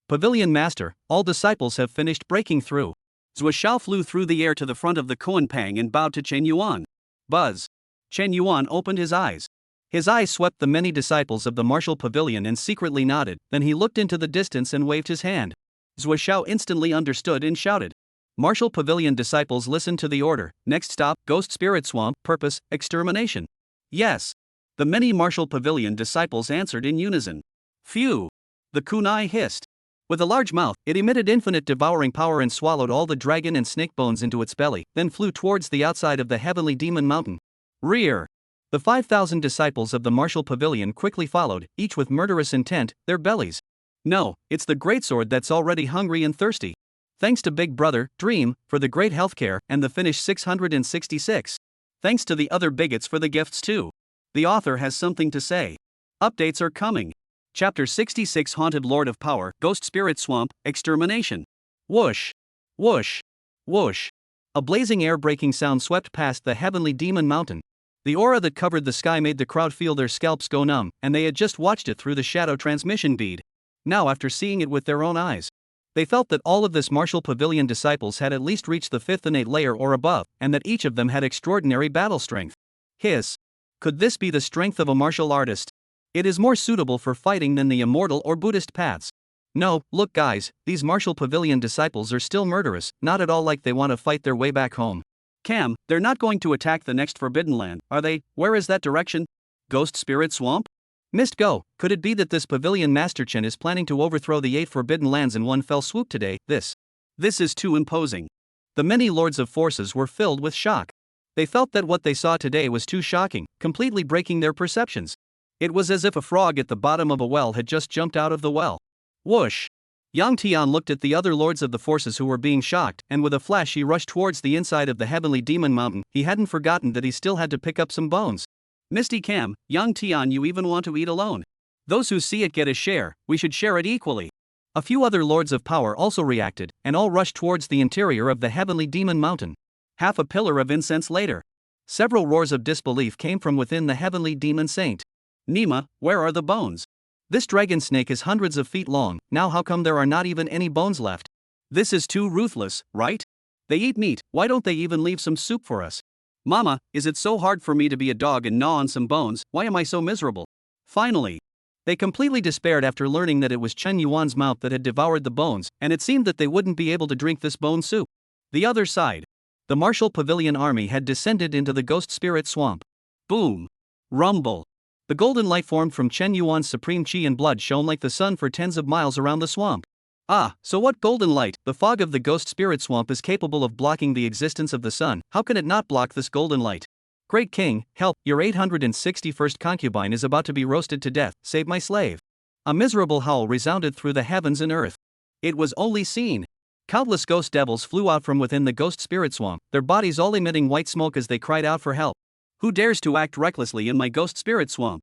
Pavilion master, all disciples have finished breaking through. Zuoshao flew through the air to the front of the Kuanpang and bowed to Chen Yuan. Buzz. Chen Yuan opened his eyes. His eyes swept the many disciples of the martial pavilion and secretly nodded, then he looked into the distance and waved his hand. Zuoshao instantly understood and shouted. Martial pavilion disciples listened to the order. Next stop, Ghost Spirit Swamp, purpose, extermination. Yes. The many martial pavilion disciples answered in unison. Phew. The kunai hissed. With a large mouth, it emitted infinite devouring power and swallowed all the dragon and snake bones into its belly, then flew towards the outside of the heavenly demon mountain. Rear. The 5,000 disciples of the martial pavilion quickly followed, each with murderous intent, their bellies. No, it's the greatsword that's already hungry and thirsty. Thanks to Big Brother, Dream, for the great healthcare, and the finish 666. Thanks to the other bigots for the gifts too. The author has something to say. Updates are coming. Chapter 66 Haunted Lord of Power, Ghost Spirit Swamp, Extermination. Whoosh. Whoosh. Whoosh. A blazing air-breaking sound swept past the heavenly demon mountain. The aura that covered the sky made the crowd feel their scalps go numb, and they had just watched it through the shadow transmission bead. Now after seeing it with their own eyes, they felt that all of this martial pavilion disciples had at least reached the 5th innate layer or above, and that each of them had extraordinary battle strength. Hiss. Could this be the strength of a martial artist? It is more suitable for fighting than the immortal or Buddhist paths. No, look guys, these martial pavilion disciples are still murderous, not at all like they want to fight their way back home. Cam, they're not going to attack the next Forbidden Land, are they? Where is that direction? Ghost Spirit Swamp? Mist Go, could it be that this Pavilion Master Chen is planning to overthrow the 8 Forbidden Lands in one fell swoop today? This is too imposing. The many lords of forces were filled with shock. They felt that what they saw today was too shocking, completely breaking their perceptions. It was as if a frog at the bottom of a well had just jumped out of the well. Whoosh! Yang Tian looked at the other lords of the forces who were being shocked, and with a flash he rushed towards the inside of the heavenly demon mountain. He hadn't forgotten that he still had to pick up some bones. Misty Cam, Yang Tian, you even want to eat alone? Those who see it get a share, we should share it equally. A few other lords of power also reacted, and all rushed towards the interior of the heavenly demon mountain. Half a pillar of incense later, several roars of disbelief came from within the heavenly demon saint. Nima, where are the bones? This dragon snake is hundreds of feet long, now how come there are not even any bones left? This is too ruthless, right? They eat meat, why don't they even leave some soup for us? Mama, is it so hard for me to be a dog and gnaw on some bones, why am I so miserable? Finally, they completely despaired after learning that it was Chen Yuan's mouth that had devoured the bones, and it seemed that they wouldn't be able to drink this bone soup. The other side. The martial Pavilion army had descended into the ghost spirit swamp. Boom. Rumble. The golden light formed from Chen Yuan's supreme chi and blood shone like the sun for tens of miles around the swamp. Ah, so what golden light? The fog of the ghost spirit swamp is capable of blocking the existence of the sun, how can it not block this golden light? Great king, help, your 861st concubine is about to be roasted to death, save my slave. A miserable howl resounded through the heavens and earth. It was only seen. Countless ghost devils flew out from within the ghost spirit swamp, their bodies all emitting white smoke as they cried out for help. Who dares to act recklessly in my ghost spirit swamp?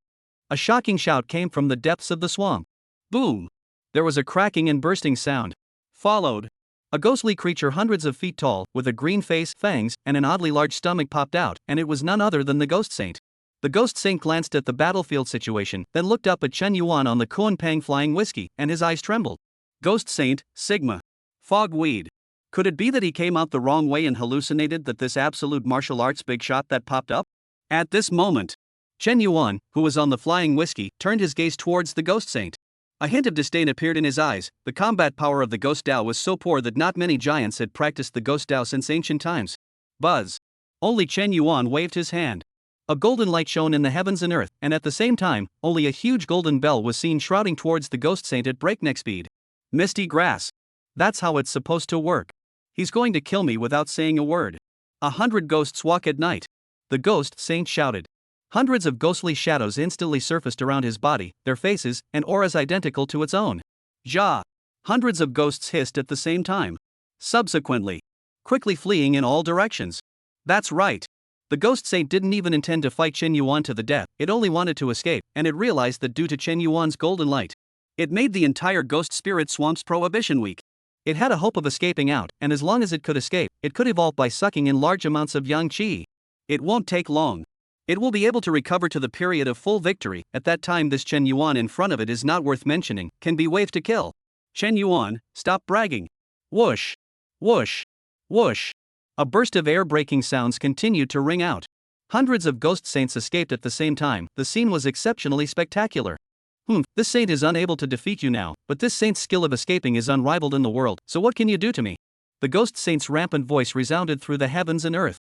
A shocking shout came from the depths of the swamp. Boom! There was a cracking and bursting sound. Followed. A ghostly creature hundreds of feet tall, with a green face, fangs, and an oddly large stomach popped out, and it was none other than the ghost saint. The ghost saint glanced at the battlefield situation, then looked up at Chen Yuan on the Kuan Pang flying whiskey, and his eyes trembled. Ghost saint, Sigma. Fogweed. Could it be that he came out the wrong way and hallucinated that this absolute martial arts big shot that popped up? At this moment, Chen Yuan, who was on the flying whiskey, turned his gaze towards the ghost saint. A hint of disdain appeared in his eyes. The combat power of the ghost Dao was so poor that not many giants had practiced the ghost Dao since ancient times. Buzz. Only Chen Yuan waved his hand. A golden light shone in the heavens and earth, and at the same time, only a huge golden bell was seen shrouding towards the ghost saint at breakneck speed. Misty grass. That's how it's supposed to work. He's going to kill me without saying a word. 100 ghosts walk at night. The ghost saint shouted. Hundreds of ghostly shadows instantly surfaced around his body, their faces and auras identical to its own. Ja! Hundreds of ghosts hissed at the same time. Subsequently, quickly fleeing in all directions. That's right. The ghost saint didn't even intend to fight Chen Yuan to the death, it only wanted to escape, and it realized that due to Chen Yuan's golden light, it made the entire ghost spirit swamp's prohibition weak. It had a hope of escaping out, and as long as it could escape, it could evolve by sucking in large amounts of yang qi. It won't take long. It will be able to recover to the period of full victory. At that time this Chen Yuan in front of it is not worth mentioning, can be waved to kill. Chen Yuan, stop bragging. Whoosh. Whoosh. Whoosh. A burst of air-breaking sounds continued to ring out. Hundreds of ghost saints escaped at the same time. The scene was exceptionally spectacular. This saint is unable to defeat you now, but this saint's skill of escaping is unrivaled in the world, so what can you do to me? The ghost saint's rampant voice resounded through the heavens and earth.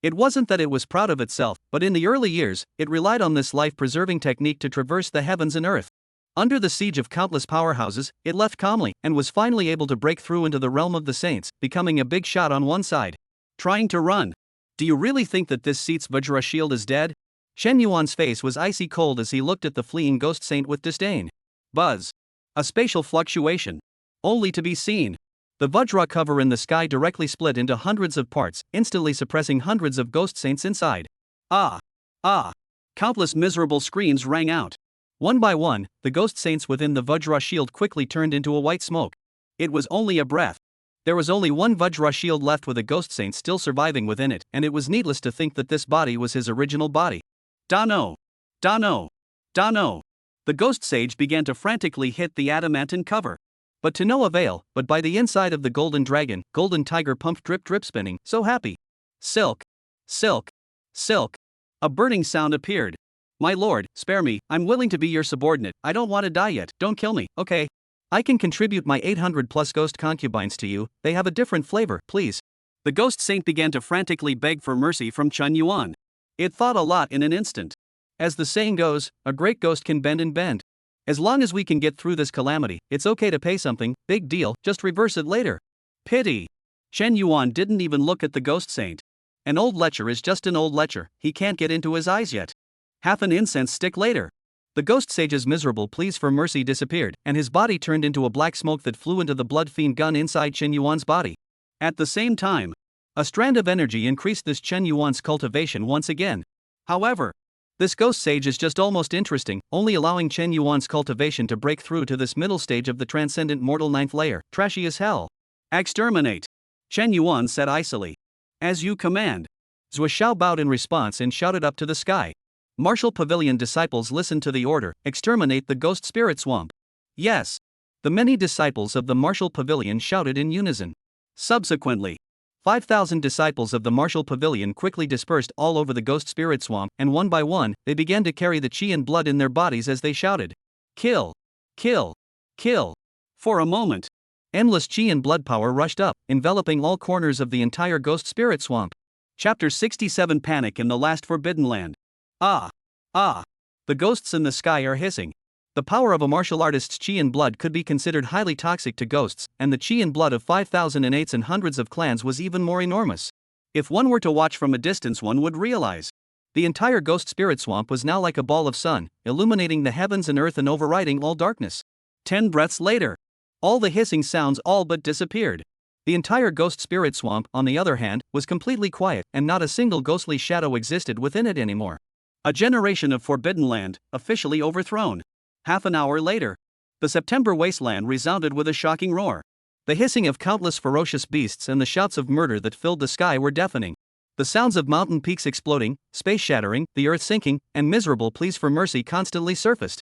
It wasn't that it was proud of itself, but in the early years, it relied on this life-preserving technique to traverse the heavens and earth. Under the siege of countless powerhouses, it left calmly, and was finally able to break through into the realm of the saints, becoming a big shot on one side. Trying to run. Do you really think that this seat's Vajra shield is dead? Chen Yuan's face was icy cold as he looked at the fleeing ghost saint with disdain. Buzz. A spatial fluctuation. Only to be seen. The Vajra cover in the sky directly split into hundreds of parts, instantly suppressing hundreds of ghost saints inside. Ah! Ah! Countless miserable screams rang out. One by one, the ghost saints within the Vajra shield quickly turned into a white smoke. It was only a breath. There was only one Vajra shield left with a ghost saint still surviving within it, and it was needless to think that this body was his original body. Dano! Dano! Dano! The ghost sage began to frantically hit the adamantine cover. But to no avail, but by the inside of the golden dragon, golden tiger pumped drip drip spinning, so happy. Silk. Silk. Silk. A burning sound appeared. My lord, spare me, I'm willing to be your subordinate, I don't want to die yet, don't kill me, okay? I can contribute my 800 plus ghost concubines to you, they have a different flavor, please. The ghost saint began to frantically beg for mercy from Chen Yuan. It thought a lot in an instant. As the saying goes, a great ghost can bend and bend. As long as we can get through this calamity, it's okay to pay something, big deal, just reverse it later. Pity. Chen Yuan didn't even look at the ghost saint. An old lecher is just an old lecher, he can't get into his eyes yet. Half an incense stick later. The ghost sage's miserable pleas for mercy disappeared, and his body turned into a black smoke that flew into the blood fiend gun inside Chen Yuan's body. At the same time, a strand of energy increased this Chen Yuan's cultivation once again. However, this ghost sage is just almost interesting, only allowing Chen Yuan's cultivation to break through to this middle stage of the transcendent mortal ninth layer, trashy as hell. Exterminate. Chen Yuan said icily. As you command. Zhuo Xiao bowed in response and shouted up to the sky. Martial Pavilion disciples listened to the order, exterminate the ghost spirit swamp. Yes. The many disciples of the Martial Pavilion shouted in unison. Subsequently, 5,000 disciples of the Martial Pavilion quickly dispersed all over the ghost spirit swamp, and one by one, they began to carry the chi and blood in their bodies as they shouted, "Kill! Kill! Kill!" For a moment, endless chi and blood power rushed up, enveloping all corners of the entire ghost spirit swamp. Chapter 67 Panic in the Last Forbidden Land. Ah! Ah! The ghosts in the sky are hissing. The power of a martial artist's chi and blood could be considered highly toxic to ghosts, and the chi and blood of 5,008s and hundreds of clans was even more enormous. If one were to watch from a distance, one would realize the entire ghost spirit swamp was now like a ball of sun, illuminating the heavens and earth and overriding all darkness. 10 breaths later, all the hissing sounds all but disappeared. The entire ghost spirit swamp, on the other hand, was completely quiet, and not a single ghostly shadow existed within it anymore. A generation of Forbidden Land, officially overthrown. Half an hour later, the September wasteland resounded with a shocking roar. The hissing of countless ferocious beasts and the shouts of murder that filled the sky were deafening. The sounds of mountain peaks exploding, space shattering, the earth sinking, and miserable pleas for mercy constantly surfaced.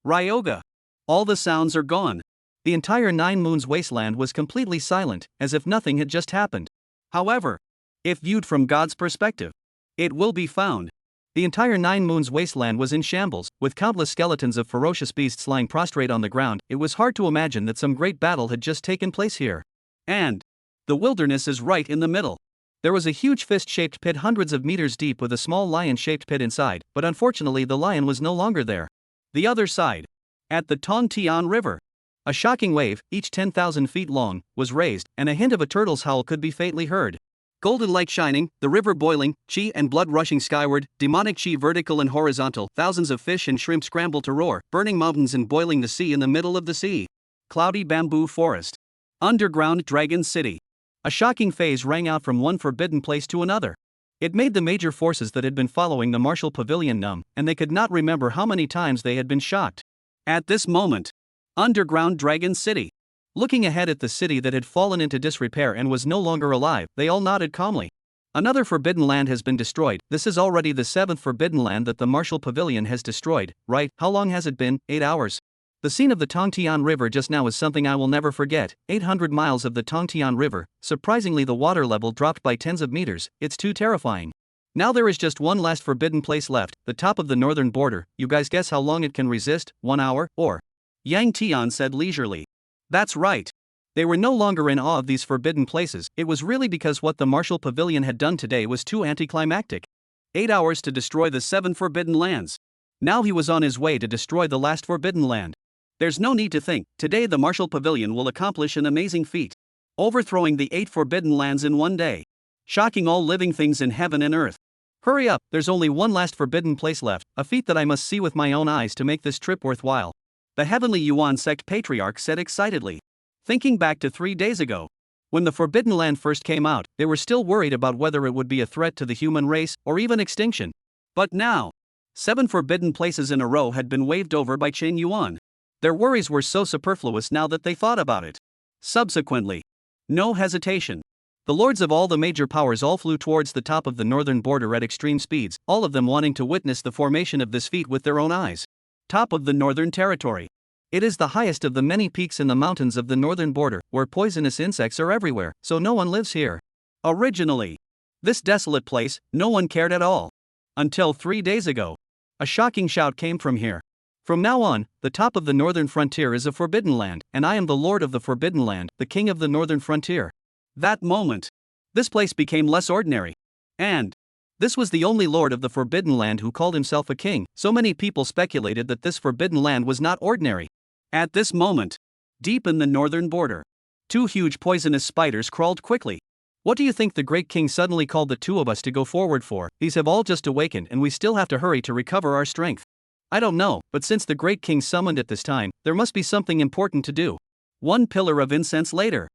Ryoga! All the sounds are gone. The entire Nine Moons wasteland was completely silent, as if nothing had just happened. However, if viewed from God's perspective, it will be found the entire Nine Moons wasteland was in shambles, with countless skeletons of ferocious beasts lying prostrate on the ground. It was hard to imagine that some great battle had just taken place here. And the wilderness is right in the middle. There was a huge fist-shaped pit hundreds of meters deep with a small lion-shaped pit inside, but unfortunately the lion was no longer there. The other side, at the Tongtian River, a shocking wave, each 10,000 feet long, was raised, and a hint of a turtle's howl could be faintly heard. Golden light shining, the river boiling, chi and blood rushing skyward, demonic chi vertical and horizontal, thousands of fish and shrimp scramble to roar, burning mountains and boiling the sea in the middle of the sea. Cloudy bamboo forest. Underground dragon city. A shocking phase rang out from one forbidden place to another. It made the major forces that had been following the Martial Pavilion numb, and they could not remember how many times they had been shocked. At this moment, underground dragon city. Looking ahead at the city that had fallen into disrepair and was no longer alive, they all nodded calmly. Another forbidden land has been destroyed. This is already the 7th forbidden land that the Martial Pavilion has destroyed, right? How long has it been? 8 hours. The scene of the Tongtian River just now is something I will never forget. 800 miles of the Tongtian River. Surprisingly, the water level dropped by tens of meters. It's too terrifying. Now there is just one last forbidden place left, the top of the northern border. You guys guess how long it can resist? 1 hour, or? Yang Tian said leisurely. That's right. They were no longer in awe of these forbidden places. It was really because what the Martial Pavilion had done today was too anticlimactic. 8 hours to destroy the 7 forbidden lands. Now he was on his way to destroy the last forbidden land. There's no need to think. Today the Martial Pavilion will accomplish an amazing feat, overthrowing the 8 forbidden lands in one day, shocking all living things in heaven and earth. Hurry up, there's only one last forbidden place left, a feat that I must see with my own eyes to make this trip worthwhile. The Heavenly Yuan sect patriarch said excitedly. Thinking back to 3 days ago, when the Forbidden Land first came out, they were still worried about whether it would be a threat to the human race or even extinction. But now, 7 forbidden places in a row had been waved over by Chen Yuan. Their worries were so superfluous now that they thought about it. Subsequently, no hesitation, the lords of all the major powers all flew towards the top of the northern border at extreme speeds, all of them wanting to witness the formation of this feat with their own eyes. Top of the Northern Territory. It is the highest of the many peaks in the mountains of the northern border, where poisonous insects are everywhere, so no one lives here. Originally, this desolate place, no one cared at all. Until 3 days ago, a shocking shout came from here. From now on, the top of the northern frontier is a forbidden land, and I am the lord of the forbidden land, the king of the northern frontier. That moment, this place became less ordinary. And this was the only lord of the forbidden land who called himself a king, so many people speculated that this forbidden land was not ordinary. At this moment, deep in the northern border, 2 huge poisonous spiders crawled quickly. What do you think the great king suddenly called the 2 of us to go forward for? These have all just awakened and we still have to hurry to recover our strength. I don't know, but since the great king summoned at this time, there must be something important to do. 1 pillar of incense later,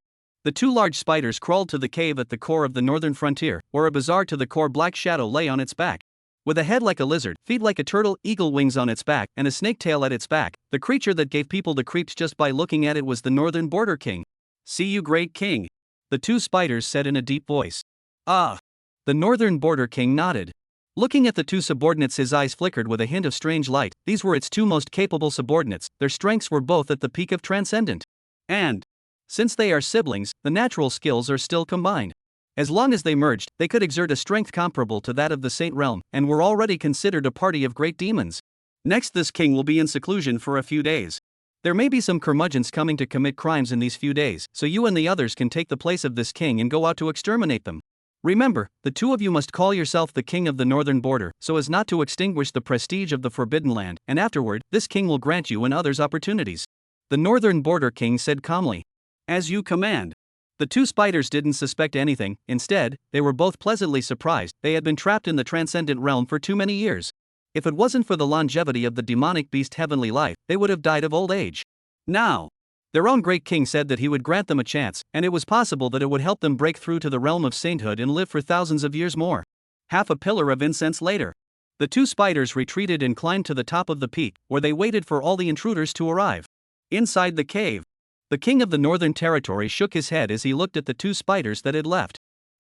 the 2 large spiders crawled to the cave at the core of the northern frontier, where a bizarre to the core black shadow lay on its back. With a head like a lizard, feet like a turtle, eagle wings on its back, and a snake tail at its back, the creature that gave people the creeps just by looking at it was the northern border king. See you, great king, the 2 spiders said in a deep voice. Ah! The northern border king nodded. Looking at the two subordinates, his eyes flickered with a hint of strange light. These were its two most capable subordinates, their strengths were both at the peak of transcendent. And, since they are siblings, the natural skills are still combined. As long as they merged, they could exert a strength comparable to that of the Saint Realm, and were already considered a party of great demons. Next, this king will be in seclusion for a few days. There may be some curmudgeons coming to commit crimes in these few days, so you and the others can take the place of this king and go out to exterminate them. Remember, the two of you must call yourself the king of the northern border, so as not to extinguish the prestige of the Forbidden Land, and afterward, this king will grant you and others opportunities. The northern border king said calmly. As you command. The two spiders didn't suspect anything, instead, they were both pleasantly surprised. They had been trapped in the transcendent realm for too many years. If it wasn't for the longevity of the demonic beast heavenly life, they would have died of old age. Now, their own great king said that he would grant them a chance, and it was possible that it would help them break through to the realm of sainthood and live for thousands of years more. Half a pillar of incense later, the two spiders retreated and climbed to the top of the peak, where they waited for all the intruders to arrive. Inside the cave, the king of the northern territory shook his head as he looked at the two spiders that had left.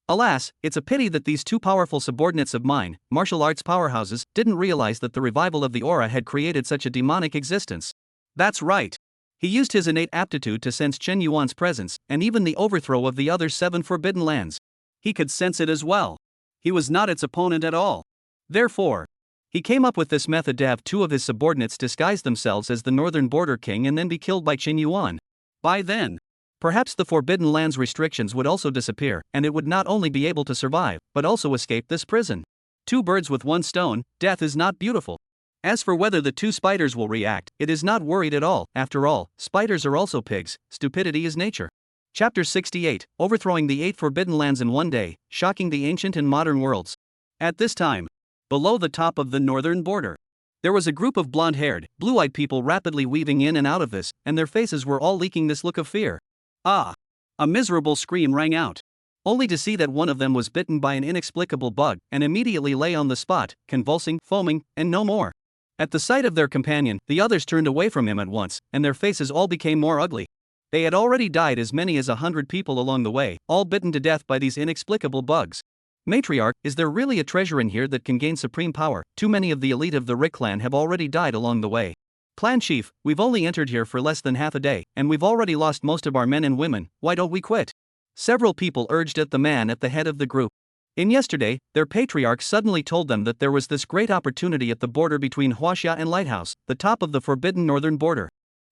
Alas, it's a pity that these two powerful subordinates of mine, martial arts powerhouses, didn't realize that the revival of the aura had created such a demonic existence. That's right. He used his innate aptitude to sense Chen Yuan's presence, and even the overthrow of the other 7 forbidden lands. He could sense it as well. He was not its opponent at all. Therefore, he came up with this method to have 2 of his subordinates disguise themselves as the northern border king and then be killed by Chen Yuan. By then, perhaps the forbidden lands restrictions would also disappear, and it would not only be able to survive, but also escape this prison. 2 birds with 1 stone, death is not beautiful. As for whether the 2 spiders will react, it is not worried at all. After all, spiders are also pigs, stupidity is nature. Chapter 68, Overthrowing the 8 Forbidden Lands in one day, Shocking the Ancient and Modern Worlds. At this time, below the top of the northern border, there was a group of blonde-haired, blue-eyed people rapidly weaving in and out of this, and their faces were all leaking this look of fear. Ah! A miserable scream rang out, only to see that one of them was bitten by an inexplicable bug, and immediately lay on the spot, convulsing, foaming, and no more. At the sight of their companion, the others turned away from him at once, and their faces all became more ugly. They had already died as many as 100 people along the way, all bitten to death by these inexplicable bugs. Matriarch, is there really a treasure in here that can gain supreme power? Too many of the elite of the Rick clan have already died along the way. Clan chief, we've only entered here for less than half a day, and we've already lost most of our men and women. Why don't we quit? Several people urged at the man at the head of the group. In yesterday, their patriarch suddenly told them that there was this great opportunity at the border between Huaxia and Lighthouse, the top of the forbidden northern border.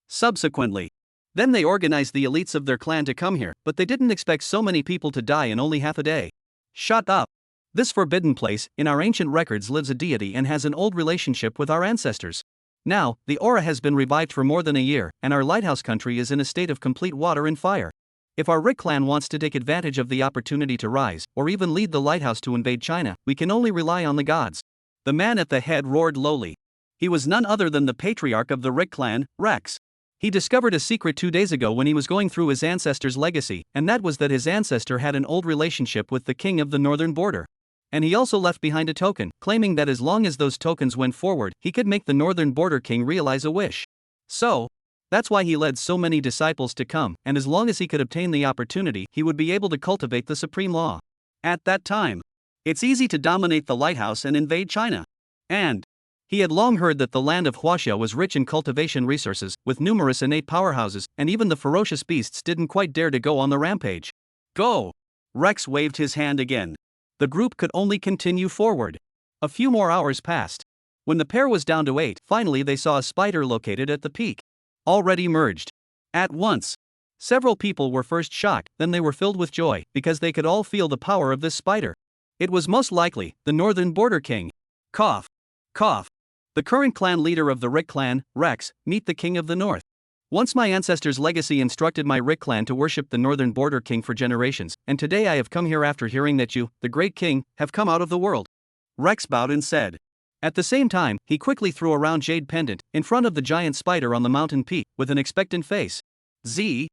Subsequently, then they organized the elites of their clan to come here, but they didn't expect so many people to die in only half a day. Shut up. This forbidden place, in our ancient records, lives a deity and has an old relationship with our ancestors. Now, the aura has been revived for more than a year, and our lighthouse country is in a state of complete water and fire. If our Rick clan wants to take advantage of the opportunity to rise, or even lead the lighthouse to invade China, we can only rely on the gods. The man at the head roared lowly. He was none other than the patriarch of the Rick clan, Rex. He discovered a secret 2 days ago when he was going through his ancestor's legacy, and that was that his ancestor had an old relationship with the king of the northern border. And he also left behind a token, claiming that as long as those tokens went forward, he could make the northern border king realize a wish. So, that's why he led so many disciples to come, and as long as he could obtain the opportunity, he would be able to cultivate the supreme law. At that time, it's easy to dominate the lighthouse and invade China. And he had long heard that the land of Huaxia was rich in cultivation resources, with numerous innate powerhouses, and even the ferocious beasts didn't quite dare to go on the rampage. Go! Rex waved his hand again. The group could only continue forward. A few more hours passed. When the pair was down to 8, finally they saw a spider located at the peak. Already merged. At once. Several people were first shocked, then they were filled with joy, because they could all feel the power of this spider. It was most likely the northern border king. Cough. Cough. The current clan leader of the Rick clan, Rex, meet the king of the north. Once my ancestors' legacy instructed my Rick clan to worship the northern border king for generations, and today I have come here after hearing that you, the great king, have come out of the world. Rex bowed and said. At the same time, he quickly threw a round jade pendant in front of the giant spider on the mountain peak, with an expectant face. Z.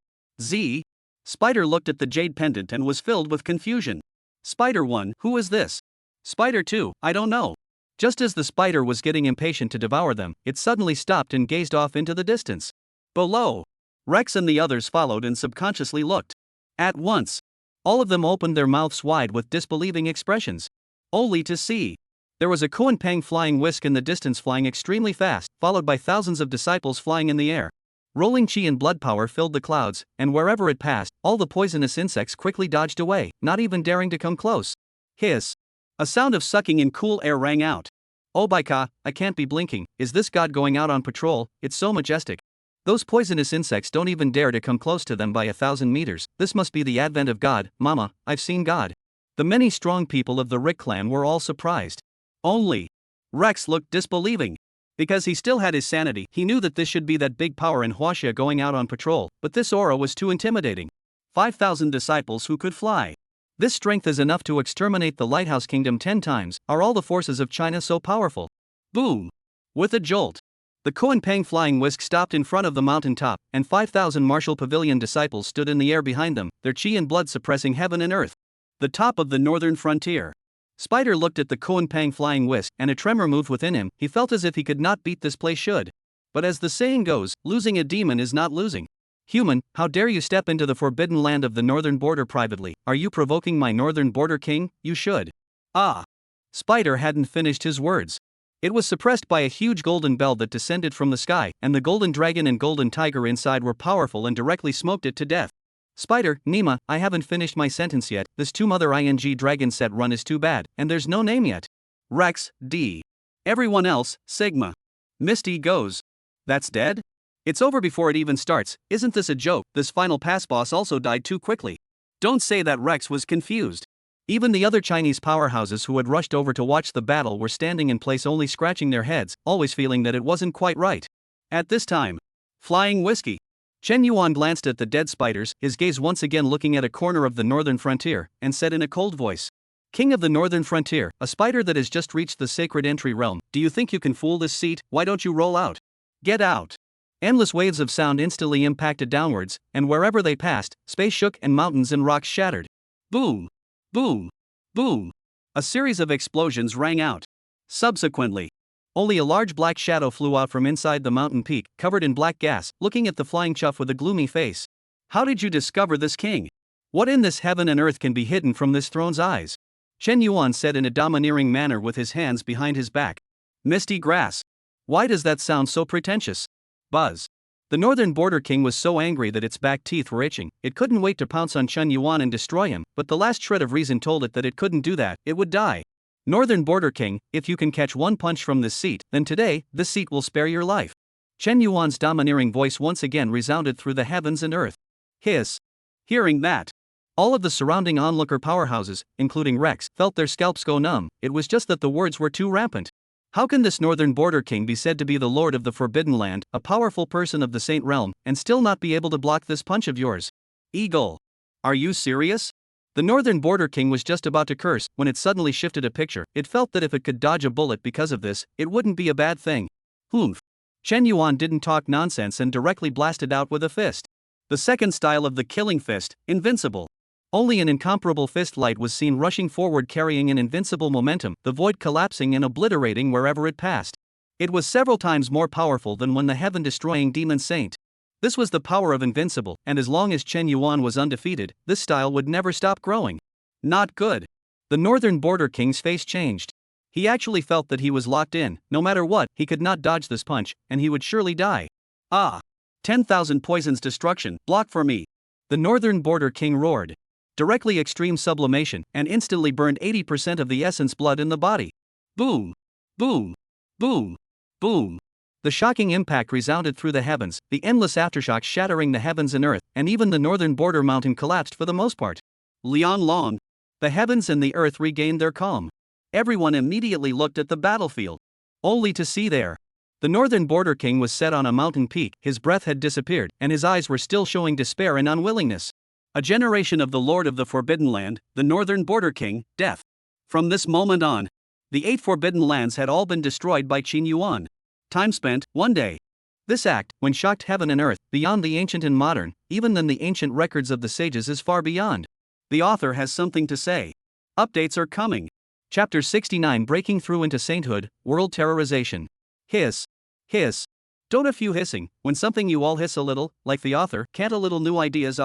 Spider looked at the jade pendant and was filled with confusion. Spider 1, who is this? Spider 2, I don't know. Just as the spider was getting impatient to devour them, it suddenly stopped and gazed off into the distance. Below, Rex and the others followed and subconsciously looked. At once, all of them opened their mouths wide with disbelieving expressions. Only to see There was a Confronting flying whisk in the distance, flying extremely fast, followed by thousands of disciples flying in the air. Rolling chi and blood power filled the clouds, and wherever it passed, all the poisonous insects quickly dodged away, not even daring to come close. Hiss. A sound of sucking in cool air rang out. Oh Baika, I can't be blinking, is this god going out on patrol? It's so majestic. Those poisonous insects don't even dare to come close to them by 1,000 meters, this must be the advent of God, mama, I've seen God. The many strong people of the Rick clan were all surprised. Only Rex looked disbelieving. Because he still had his sanity, he knew that this should be that big power in Huaxia going out on patrol, but this aura was too intimidating. 5,000 disciples who could fly. This strength is enough to exterminate the Lighthouse Kingdom 10 times, are all the forces of China so powerful? Boom! With a jolt, the Confronting flying whisk stopped in front of the mountain top, and 5,000 martial Pavilion disciples stood in the air behind them, their chi and blood suppressing heaven and earth. The top of the northern frontier. Spider looked at the Confronting flying whisk, and a tremor moved within him. He felt as if he could not beat this place should. But as the saying goes, losing a demon is not losing. Human, how dare you step into the forbidden land of the northern border privately? Are you provoking my northern border king? You should. Ah! Spider hadn't finished his words. It was suppressed by a huge golden bell that descended from the sky, and the golden dragon and golden tiger inside were powerful and directly smoked it to death. Spider, Nima, I haven't finished my sentence yet. This two-mother ing dragon set run is too bad, and there's no name yet. Rex, D. Everyone else, Sigma. Misty goes. That's dead? It's over before it even starts. Isn't this a joke? This final pass boss also died too quickly. Don't say that. Rex was confused. Even the other Chinese powerhouses who had rushed over to watch the battle were standing in place, only scratching their heads, always feeling that it wasn't quite right. At this time, flying whiskey. Chen Yuan glanced at the dead spiders, his gaze once again looking at a corner of the northern frontier, and said in a cold voice, King of the northern frontier, a spider that has just reached the sacred entry realm, do you think you can fool this seat? Why don't you roll out? Get out. Endless waves of sound instantly impacted downwards, and wherever they passed, space shook and mountains and rocks shattered. Boom! Boom! Boom! A series of explosions rang out. Subsequently, only a large black shadow flew out from inside the mountain peak, covered in black gas, looking at the flying chuff with a gloomy face. How did you discover this king? What in this heaven and earth can be hidden from this throne's eyes? Chen Yuan said in a domineering manner with his hands behind his back. Misty grass. Why does that sound so pretentious? Buzz. The northern border king was so angry that its back teeth were itching. It couldn't wait to pounce on Chen Yuan and destroy him, but the last shred of reason told it that it couldn't do that, it would die. Northern border king, if you can catch one punch from this seat, then today, this seat will spare your life. Chen Yuan's domineering voice once again resounded through the heavens and earth. Hiss. Hearing that, all of the surrounding onlooker powerhouses, including Rex, felt their scalps go numb. It was just that the words were too rampant. How can this northern border king be said to be the lord of the forbidden land, a powerful person of the Saint Realm, and still not be able to block this punch of yours? Eagle. Are you serious? The northern border king was just about to curse when it suddenly shifted a picture. It felt that if it could dodge a bullet because of this, it wouldn't be a bad thing. Humph. Chen Yuan didn't talk nonsense and directly blasted out with a fist. The second style of the killing fist, invincible. Only an incomparable fist light was seen rushing forward carrying an invincible momentum, the void collapsing and obliterating wherever it passed. It was several times more powerful than when the heaven-destroying demon saint. This was the power of invincible, and as long as Chen Yuan was undefeated, this style would never stop growing. Not good. The northern border king's face changed. He actually felt that he was locked in. No matter what, he could not dodge this punch, and he would surely die. Ah! 10,000 poisons destruction, block for me! The northern border king roared. Directly extreme sublimation, and instantly burned 80% of the essence blood in the body. Boom! Boom! Boom! Boom! The shocking impact resounded through the heavens, the endless aftershock shattering the heavens and earth, and even the northern border mountain collapsed for the most part. Lian Long. The heavens and the earth regained their calm. Everyone immediately looked at the battlefield. Only to see there. The northern border king was set on a mountain peak, his breath had disappeared, and his eyes were still showing despair and unwillingness. A generation of the Lord of the Forbidden Land, the northern border king, death. From this moment on, the 8 forbidden lands had all been destroyed by Qin Yuan. Time spent, 1 day. This act, when shocked heaven and earth, beyond the ancient and modern, even than the ancient records of the sages is far beyond. The author has something to say. Updates are coming. Chapter 69 Breaking Through into Sainthood, World Terrorization. Hiss. Hiss. Don't a few hissing, when something you all hiss a little, like the author, can't a little new ideas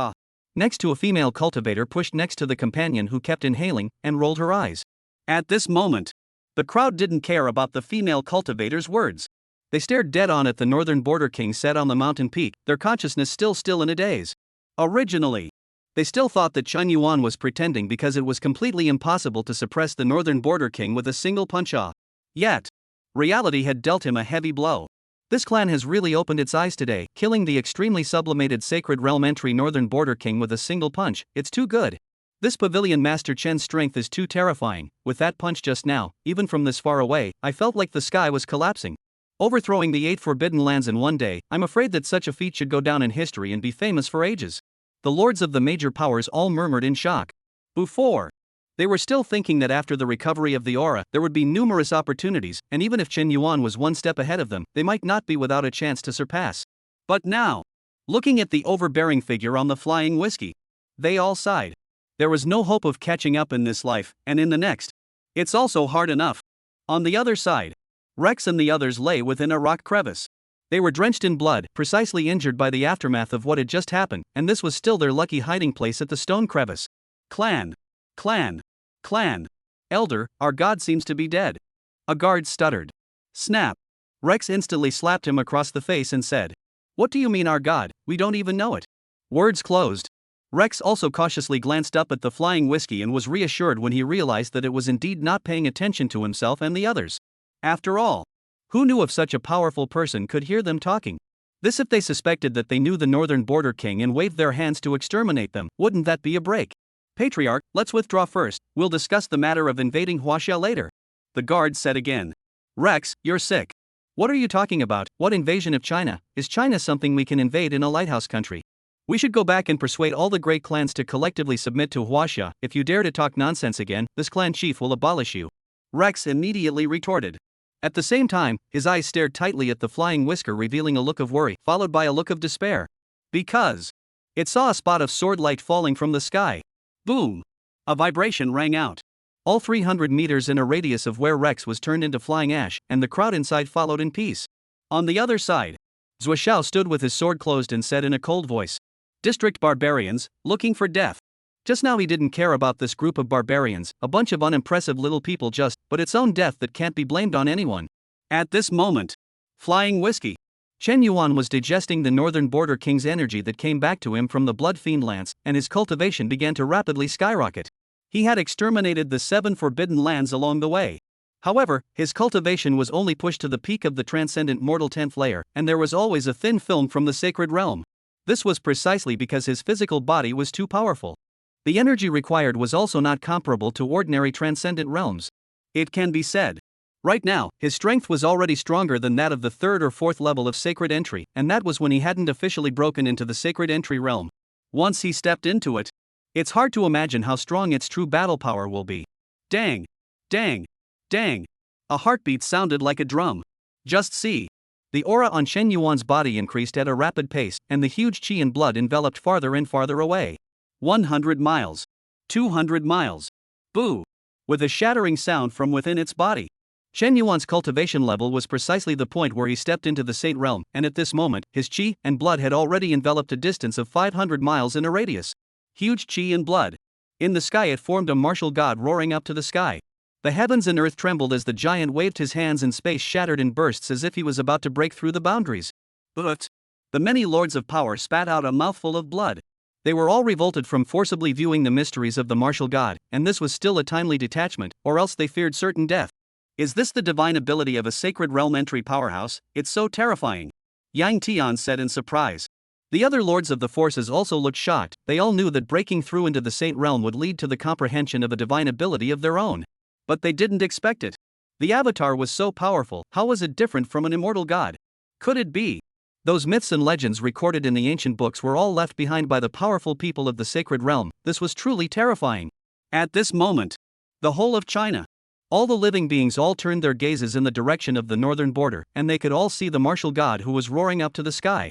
Next to a female cultivator pushed next to the companion who kept inhaling, and rolled her eyes. At this moment, The crowd didn't care about the female cultivator's words. They stared dead on at the northern border king set on the mountain peak, their consciousness still in a daze. Originally, they still thought that Chen Yuan was pretending because it was completely impossible to suppress the northern border king with a single punch-off. Yet, reality had dealt him a heavy blow. This clan has really opened its eyes today, killing the extremely sublimated Sacred Realm entry northern border king with a single punch. It's too good. This Pavilion Master Chen's strength is too terrifying. With that punch just now, even from this far away, I felt like the sky was collapsing. Overthrowing the 8 forbidden lands in one day, I'm afraid that such a feat should go down in history and be famous for ages. The lords of the major powers all murmured in shock. Before, they were still thinking that after the recovery of the aura, there would be numerous opportunities, and even if Chen Yuan was one step ahead of them, they might not be without a chance to surpass. But now, looking at the overbearing figure on the flying whiskey, they all sighed. There was no hope of catching up in this life, and in the next. It's also hard enough. On the other side, Rex and the others lay within a rock crevice. They were drenched in blood, precisely injured by the aftermath of what had just happened, and this was still their lucky hiding place at the stone crevice. Clan. Elder, our god seems to be dead. A guard stuttered. Snap. Rex instantly slapped him across the face and said, "What do you mean our god? We don't even know it." Words closed. Rex also cautiously glanced up at the flying whiskey and was reassured when he realized that it was indeed not paying attention to himself and the others. After all, who knew if such a powerful person could hear them talking? This if they suspected that they knew the northern border king and waved their hands to exterminate them, wouldn't that be a break? Patriarch, let's withdraw first, we'll discuss the matter of invading Huaxia later. The guard said again. Rex, you're sick. What are you talking about? What invasion of China? Is China something we can invade in a lighthouse country? We should go back and persuade all the great clans to collectively submit to Huaxia. If you dare to talk nonsense again, this clan chief will abolish you. Rex immediately retorted. At the same time, his eyes stared tightly at the flying whisker, revealing a look of worry, followed by a look of despair. Because it saw a spot of sword light falling from the sky. Boom! A vibration rang out. All 300 meters in a radius of where Rex was turned into flying ash, and the crowd inside followed in peace. On the other side, Zuoxiao stood with his sword closed and said in a cold voice, District barbarians, looking for death. Just now he didn't care about this group of barbarians, a bunch of unimpressive little people but its own death that can't be blamed on anyone. At this moment, flying whiskey. Chen Yuan was digesting the northern border king's energy that came back to him from the blood fiend lance, and his cultivation began to rapidly skyrocket. He had exterminated the 7 forbidden lands along the way. However, his cultivation was only pushed to the peak of the transcendent mortal 10th layer, and there was always a thin film from the sacred realm. This was precisely because his physical body was too powerful. The energy required was also not comparable to ordinary transcendent realms. It can be said. Right now, his strength was already stronger than that of the 3rd or 4th level of sacred entry, and that was when he hadn't officially broken into the sacred entry realm. Once he stepped into it, it's hard to imagine how strong its true battle power will be. Dang! Dang! Dang! A heartbeat sounded like a drum. Just see. The aura on Chen Yuan's body increased at a rapid pace, and the huge qi and blood enveloped farther and farther away. 100 miles. 200 miles. Boo! With a shattering sound from within its body. Chen Yuan's cultivation level was precisely the point where he stepped into the Saint realm, and at this moment, his qi and blood had already enveloped a distance of 500 miles in a radius. Huge qi and blood. In the sky it formed a martial god roaring up to the sky. The heavens and earth trembled as the giant waved his hands and space shattered in bursts as if he was about to break through the boundaries. But the many lords of power spat out a mouthful of blood. They were all revolted from forcibly viewing the mysteries of the martial god, and this was still a timely detachment, or else they feared certain death. Is this the divine ability of a sacred realm entry powerhouse? It's so terrifying. Yang Tian said in surprise. The other lords of the forces also looked shocked. They all knew that breaking through into the Saint realm would lead to the comprehension of a divine ability of their own. But they didn't expect it. The avatar was so powerful, how was it different from an immortal god? Could it be? Those myths and legends recorded in the ancient books were all left behind by the powerful people of the sacred realm. This was truly terrifying. At this moment, the whole of China, all the living beings all turned their gazes in the direction of the northern border, and they could all see the martial god who was roaring up to the sky.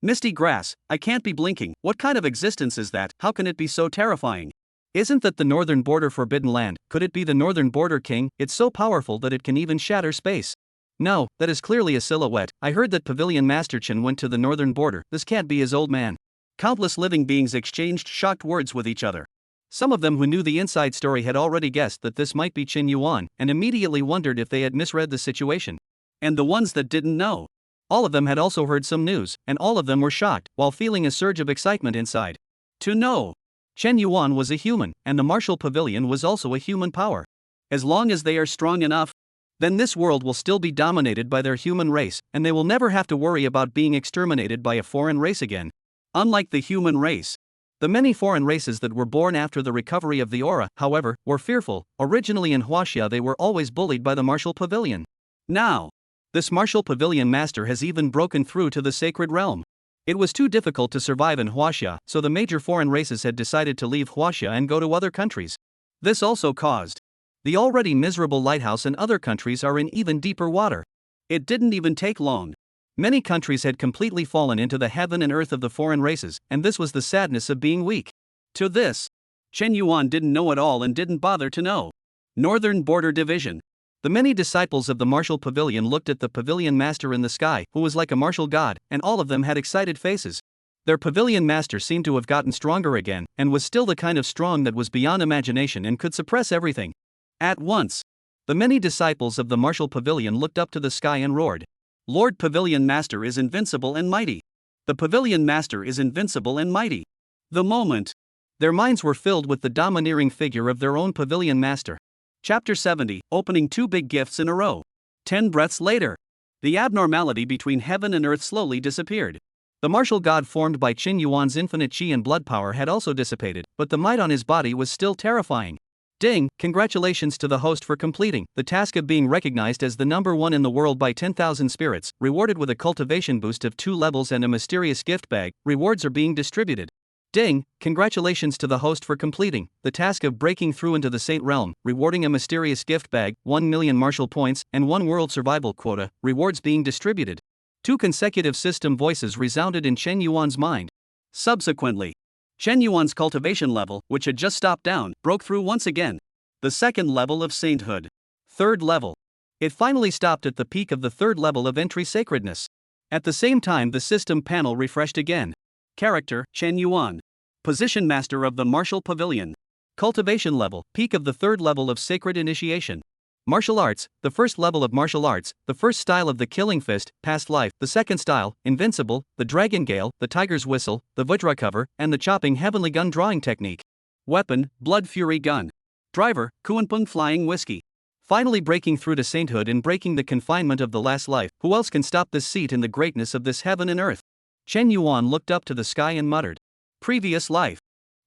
Misty grass, I can't be blinking. What kind of existence is that? How can it be so terrifying? Isn't that the northern border forbidden land? Could it be the northern border king? It's so powerful that it can even shatter space. No, that is clearly a silhouette. I heard that Pavilion Master Chen went to the northern border. This can't be his old man. Countless living beings exchanged shocked words with each other. Some of them who knew the inside story had already guessed that this might be Chen Yuan, and immediately wondered if they had misread the situation. And the ones that didn't know, all of them had also heard some news, and all of them were shocked, while feeling a surge of excitement inside. To know Chen Yuan was a human, and the martial pavilion was also a human power. As long as they are strong enough, then this world will still be dominated by their human race, and they will never have to worry about being exterminated by a foreign race again. Unlike the human race, the many foreign races that were born after the recovery of the aura, however, were fearful. Originally in Huaxia they were always bullied by the martial pavilion. Now, this martial pavilion master has even broken through to the sacred realm. It was too difficult to survive in Huaxia, so the major foreign races had decided to leave Huaxia and go to other countries. This also caused the already miserable lighthouse and other countries are in even deeper water. It didn't even take long. Many countries had completely fallen into the heaven and earth of the foreign races, and this was the sadness of being weak. To this, Chen Yuan didn't know at all and didn't bother to know. Northern Border Division. The many disciples of the martial pavilion looked at the pavilion master in the sky, who was like a martial god, and all of them had excited faces. Their pavilion master seemed to have gotten stronger again, and was still the kind of strong that was beyond imagination and could suppress everything. At once, the many disciples of the martial pavilion looked up to the sky and roared, "Lord Pavilion Master is invincible and mighty! The Pavilion Master is invincible and mighty!" The moment, their minds were filled with the domineering figure of their own Pavilion Master. Chapter 70, Opening 2 Big Gifts in a Row. 10 breaths later, the abnormality between heaven and earth slowly disappeared. The martial god formed by Chen Yuan's infinite chi and blood power had also dissipated, but the might on his body was still terrifying. Ding, congratulations to the host for completing the task of being recognized as the #1 in the world by 10,000 spirits, rewarded with a cultivation boost of 2 levels and a mysterious gift bag. Rewards are being distributed. Ding, congratulations to the host for completing the task of breaking through into the Saint Realm, rewarding a mysterious gift bag, 1 million martial points, and 1 world survival quota. Rewards being distributed. 2 consecutive system voices resounded in Chen Yuan's mind. Subsequently, Chen Yuan's cultivation level, which had just stopped down, broke through once again. The second level of sainthood. Third level. It finally stopped at the peak of the third level of entry sacredness. At the same time, the system panel refreshed again. Character, Chen Yuan. Position Master of the Martial Pavilion. Cultivation level, peak of the third level of sacred initiation. Martial arts, the first level of martial arts, the first style of the killing fist, past life, the second style, invincible, the dragon gale, the tiger's whistle, the Vajra cover, and the chopping heavenly gun drawing technique. Weapon, blood fury gun. Driver, Kuanpeng flying whiskey. Finally breaking through to sainthood and breaking the confinement of the last life. Who else can stop this seat in the greatness of this heaven and earth? Chen Yuan looked up to the sky and muttered. Previous life.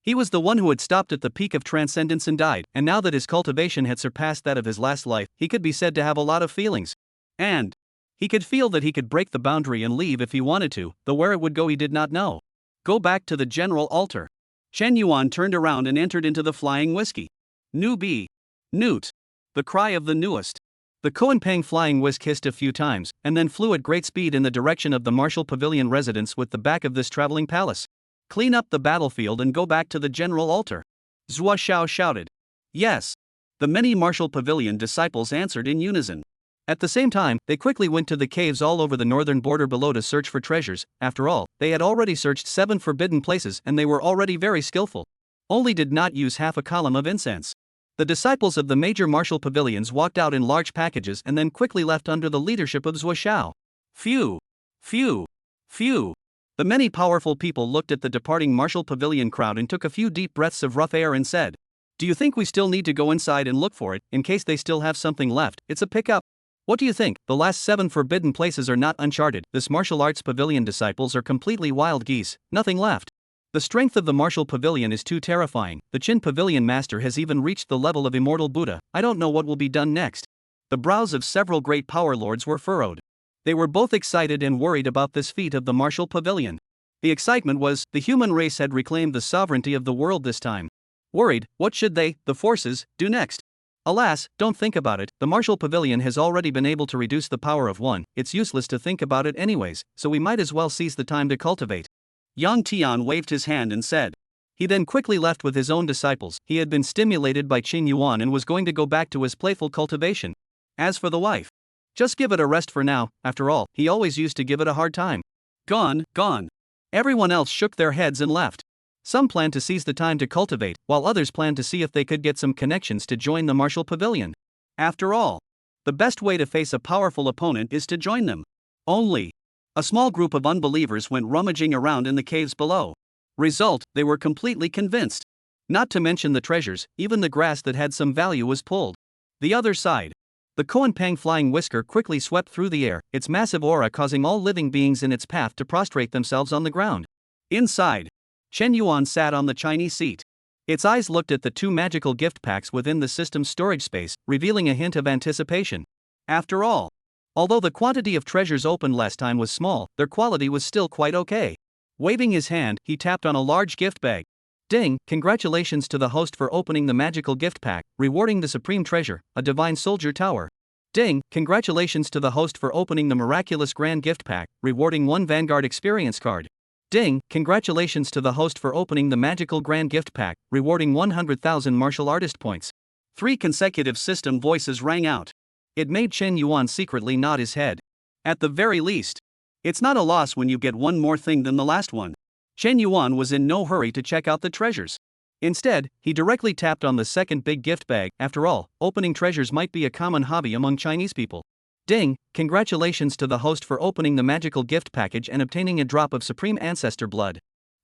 He was the one who had stopped at the peak of transcendence and died, and now that his cultivation had surpassed that of his last life, he could be said to have a lot of feelings. And he could feel that he could break the boundary and leave if he wanted to, though where it would go he did not know. Go back to the general altar. Chen Yuan turned around and entered into the flying whiskey. Newbie. Newt. The cry of the newest. The Kuanpeng flying whisk hissed a few times, and then flew at great speed in the direction of the martial pavilion residence with the back of this traveling palace. Clean up the battlefield and go back to the general altar. Zhua Xiao shouted. Yes. The many martial pavilion disciples answered in unison. At the same time, they quickly went to the caves all over the northern border below to search for treasures. After all, they had already searched 7 forbidden places and they were already very skillful. Only did not use half a column of incense. The disciples of the major martial pavilions walked out in large packages and then quickly left under the leadership of Zhua Xiao. Phew. Phew. Phew. The many powerful people looked at the departing martial pavilion crowd and took a few deep breaths of rough air and said, "Do you think we still need to go inside and look for it, in case they still have something left? It's a pickup. What do you think? The last 7 forbidden places are not uncharted. This martial arts pavilion disciples are completely wild geese, nothing left. The strength of the martial pavilion is too terrifying. The Qin pavilion master has even reached the level of immortal Buddha. I don't know what will be done next." The brows of several great power lords were furrowed. They were both excited and worried about this feat of the martial pavilion. The excitement was, the human race had reclaimed the sovereignty of the world this time. Worried, what should they, the forces, do next? Alas, don't think about it, the martial pavilion has already been able to reduce the power of 1, it's useless to think about it anyways, so we might as well seize the time to cultivate. Yang Tian waved his hand and said. He then quickly left with his own disciples. He had been stimulated by Chen Yuan and was going to go back to his playful cultivation. As for the wife, just give it a rest for now, after all, he always used to give it a hard time. Gone, gone. Everyone else shook their heads and left. Some planned to seize the time to cultivate, while others planned to see if they could get some connections to join the martial pavilion. After all, the best way to face a powerful opponent is to join them. Only a small group of unbelievers went rummaging around in the caves below. Result, they were completely convinced. Not to mention the treasures, even the grass that had some value was pulled. The other side. The Koan-Pang flying whisker quickly swept through the air, its massive aura causing all living beings in its path to prostrate themselves on the ground. Inside, Shen Yuan sat on the Chinese seat. Its eyes looked at the two magical gift packs within the system's storage space, revealing a hint of anticipation. After all, although the quantity of treasures opened last time was small, their quality was still quite okay. Waving his hand, he tapped on a large gift bag. Ding, congratulations to the host for opening the magical gift pack, rewarding the supreme treasure, a divine soldier tower. Ding, congratulations to the host for opening the miraculous grand gift pack, rewarding one Vanguard experience card. Ding, congratulations to the host for opening the magical grand gift pack, rewarding 100,000 martial artist points. 3 consecutive system voices rang out. It made Shen Yuan secretly nod his head. At the very least, it's not a loss when you get one more thing than the last one. Shen Yuan was in no hurry to check out the treasures. Instead, he directly tapped on the second big gift bag. After all, opening treasures might be a common hobby among Chinese people. Ding, congratulations to the host for opening the magical gift package and obtaining a drop of supreme ancestor blood.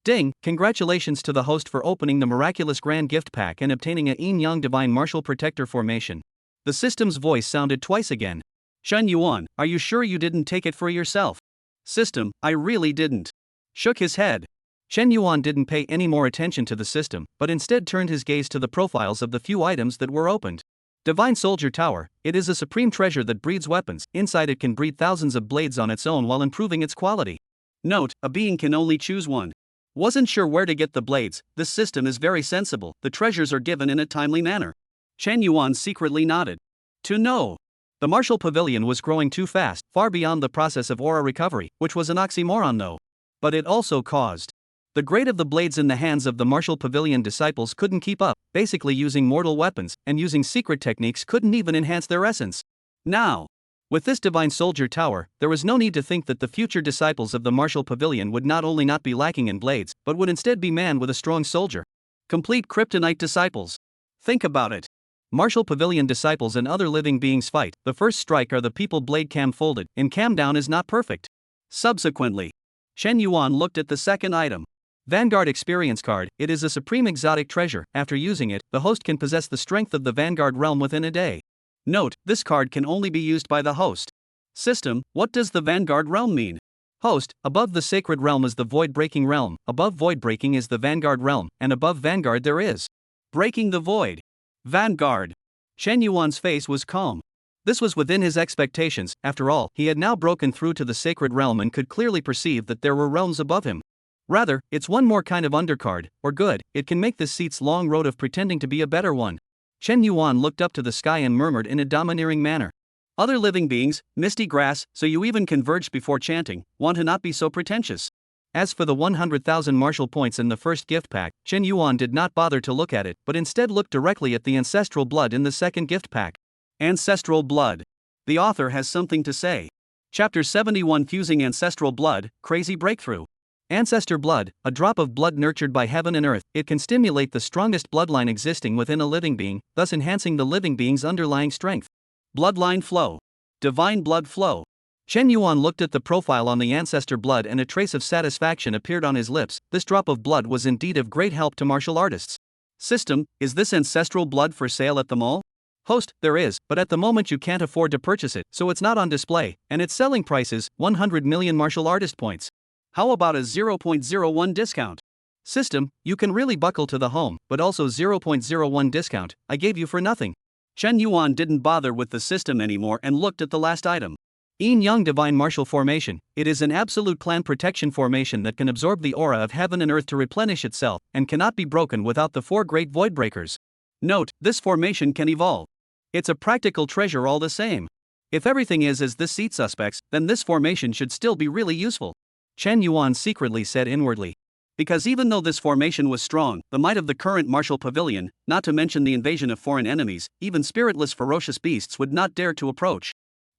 Ding, congratulations to the host for opening the miraculous grand gift pack and obtaining a Yin Yang divine martial protector formation. The system's voice sounded twice again. Shen Yuan, are you sure you didn't take it for yourself? System, I really didn't. Shook his head. Shen Yuan didn't pay any more attention to the system, but instead turned his gaze to the profiles of the few items that were opened. Divine Soldier Tower, it is a supreme treasure that breeds weapons. Inside it can breed thousands of blades on its own while improving its quality. Note, a being can only choose one. Wasn't sure where to get the blades. This system is very sensible. The treasures are given in a timely manner. Shen Yuan secretly nodded. To know. The martial pavilion was growing too fast, far beyond the process of aura recovery, which was an oxymoron though. But it also caused. The grade of the blades in the hands of the martial pavilion disciples couldn't keep up, basically using mortal weapons, and using secret techniques couldn't even enhance their essence. Now, with this divine soldier tower, there was no need to think that the future disciples of the martial pavilion would not only not be lacking in blades, but would instead be manned with a strong soldier. Complete kryptonite disciples. Think about it. Martial pavilion disciples and other living beings fight. The first strike are the people blade cam folded, and cam down is not perfect. Subsequently, Shen Yuan looked at the second item. Vanguard Experience Card, it is a supreme exotic treasure. After using it, the host can possess the strength of the Vanguard realm within a day. Note, this card can only be used by the host. System, what does the Vanguard realm mean? Host, above the sacred realm is the void-breaking realm, above void-breaking is the Vanguard realm, and above Vanguard there is breaking the void. Vanguard. Shen Yuan's face was calm. This was within his expectations. After all, he had now broken through to the sacred realm and could clearly perceive that there were realms above him. Rather, it's one more kind of undercard, or good, it can make this seat's long road of pretending to be a better one. Shen Yuan looked up to the sky and murmured in a domineering manner. Other living beings, misty grass, so you even converged before chanting, want to not be so pretentious. As for the 100,000 martial points in the first gift pack, Shen Yuan did not bother to look at it, but instead looked directly at the ancestral blood in the second gift pack. Ancestral blood. The author has something to say. Chapter 71 Fusing Ancestral Blood, Crazy Breakthrough. Ancestor blood, a drop of blood nurtured by heaven and earth, it can stimulate the strongest bloodline existing within a living being, thus enhancing the living being's underlying strength. Bloodline flow. Divine blood flow. Shen Yuan looked at the profile on the ancestor blood and a trace of satisfaction appeared on his lips. This drop of blood was indeed of great help to martial artists. System, is this ancestral blood for sale at the mall? Host, there is, but at the moment you can't afford to purchase it, so it's not on display, and its selling price is 100 million martial artist points. How about a 0.01 discount? System, you can really buckle to the home, but also 0.01 discount, I gave you for nothing. Shen Yuan didn't bother with the system anymore and looked at the last item. Yin Yang Divine Martial Formation, it is an absolute clan protection formation that can absorb the aura of heaven and earth to replenish itself, and cannot be broken without the 4 great void breakers. Note, this formation can evolve. It's a practical treasure all the same. If everything is as this seat suspects, then this formation should still be really useful. Shen Yuan secretly said inwardly. Because even though this formation was strong, the might of the current martial pavilion, not to mention the invasion of foreign enemies, even spiritless ferocious beasts would not dare to approach.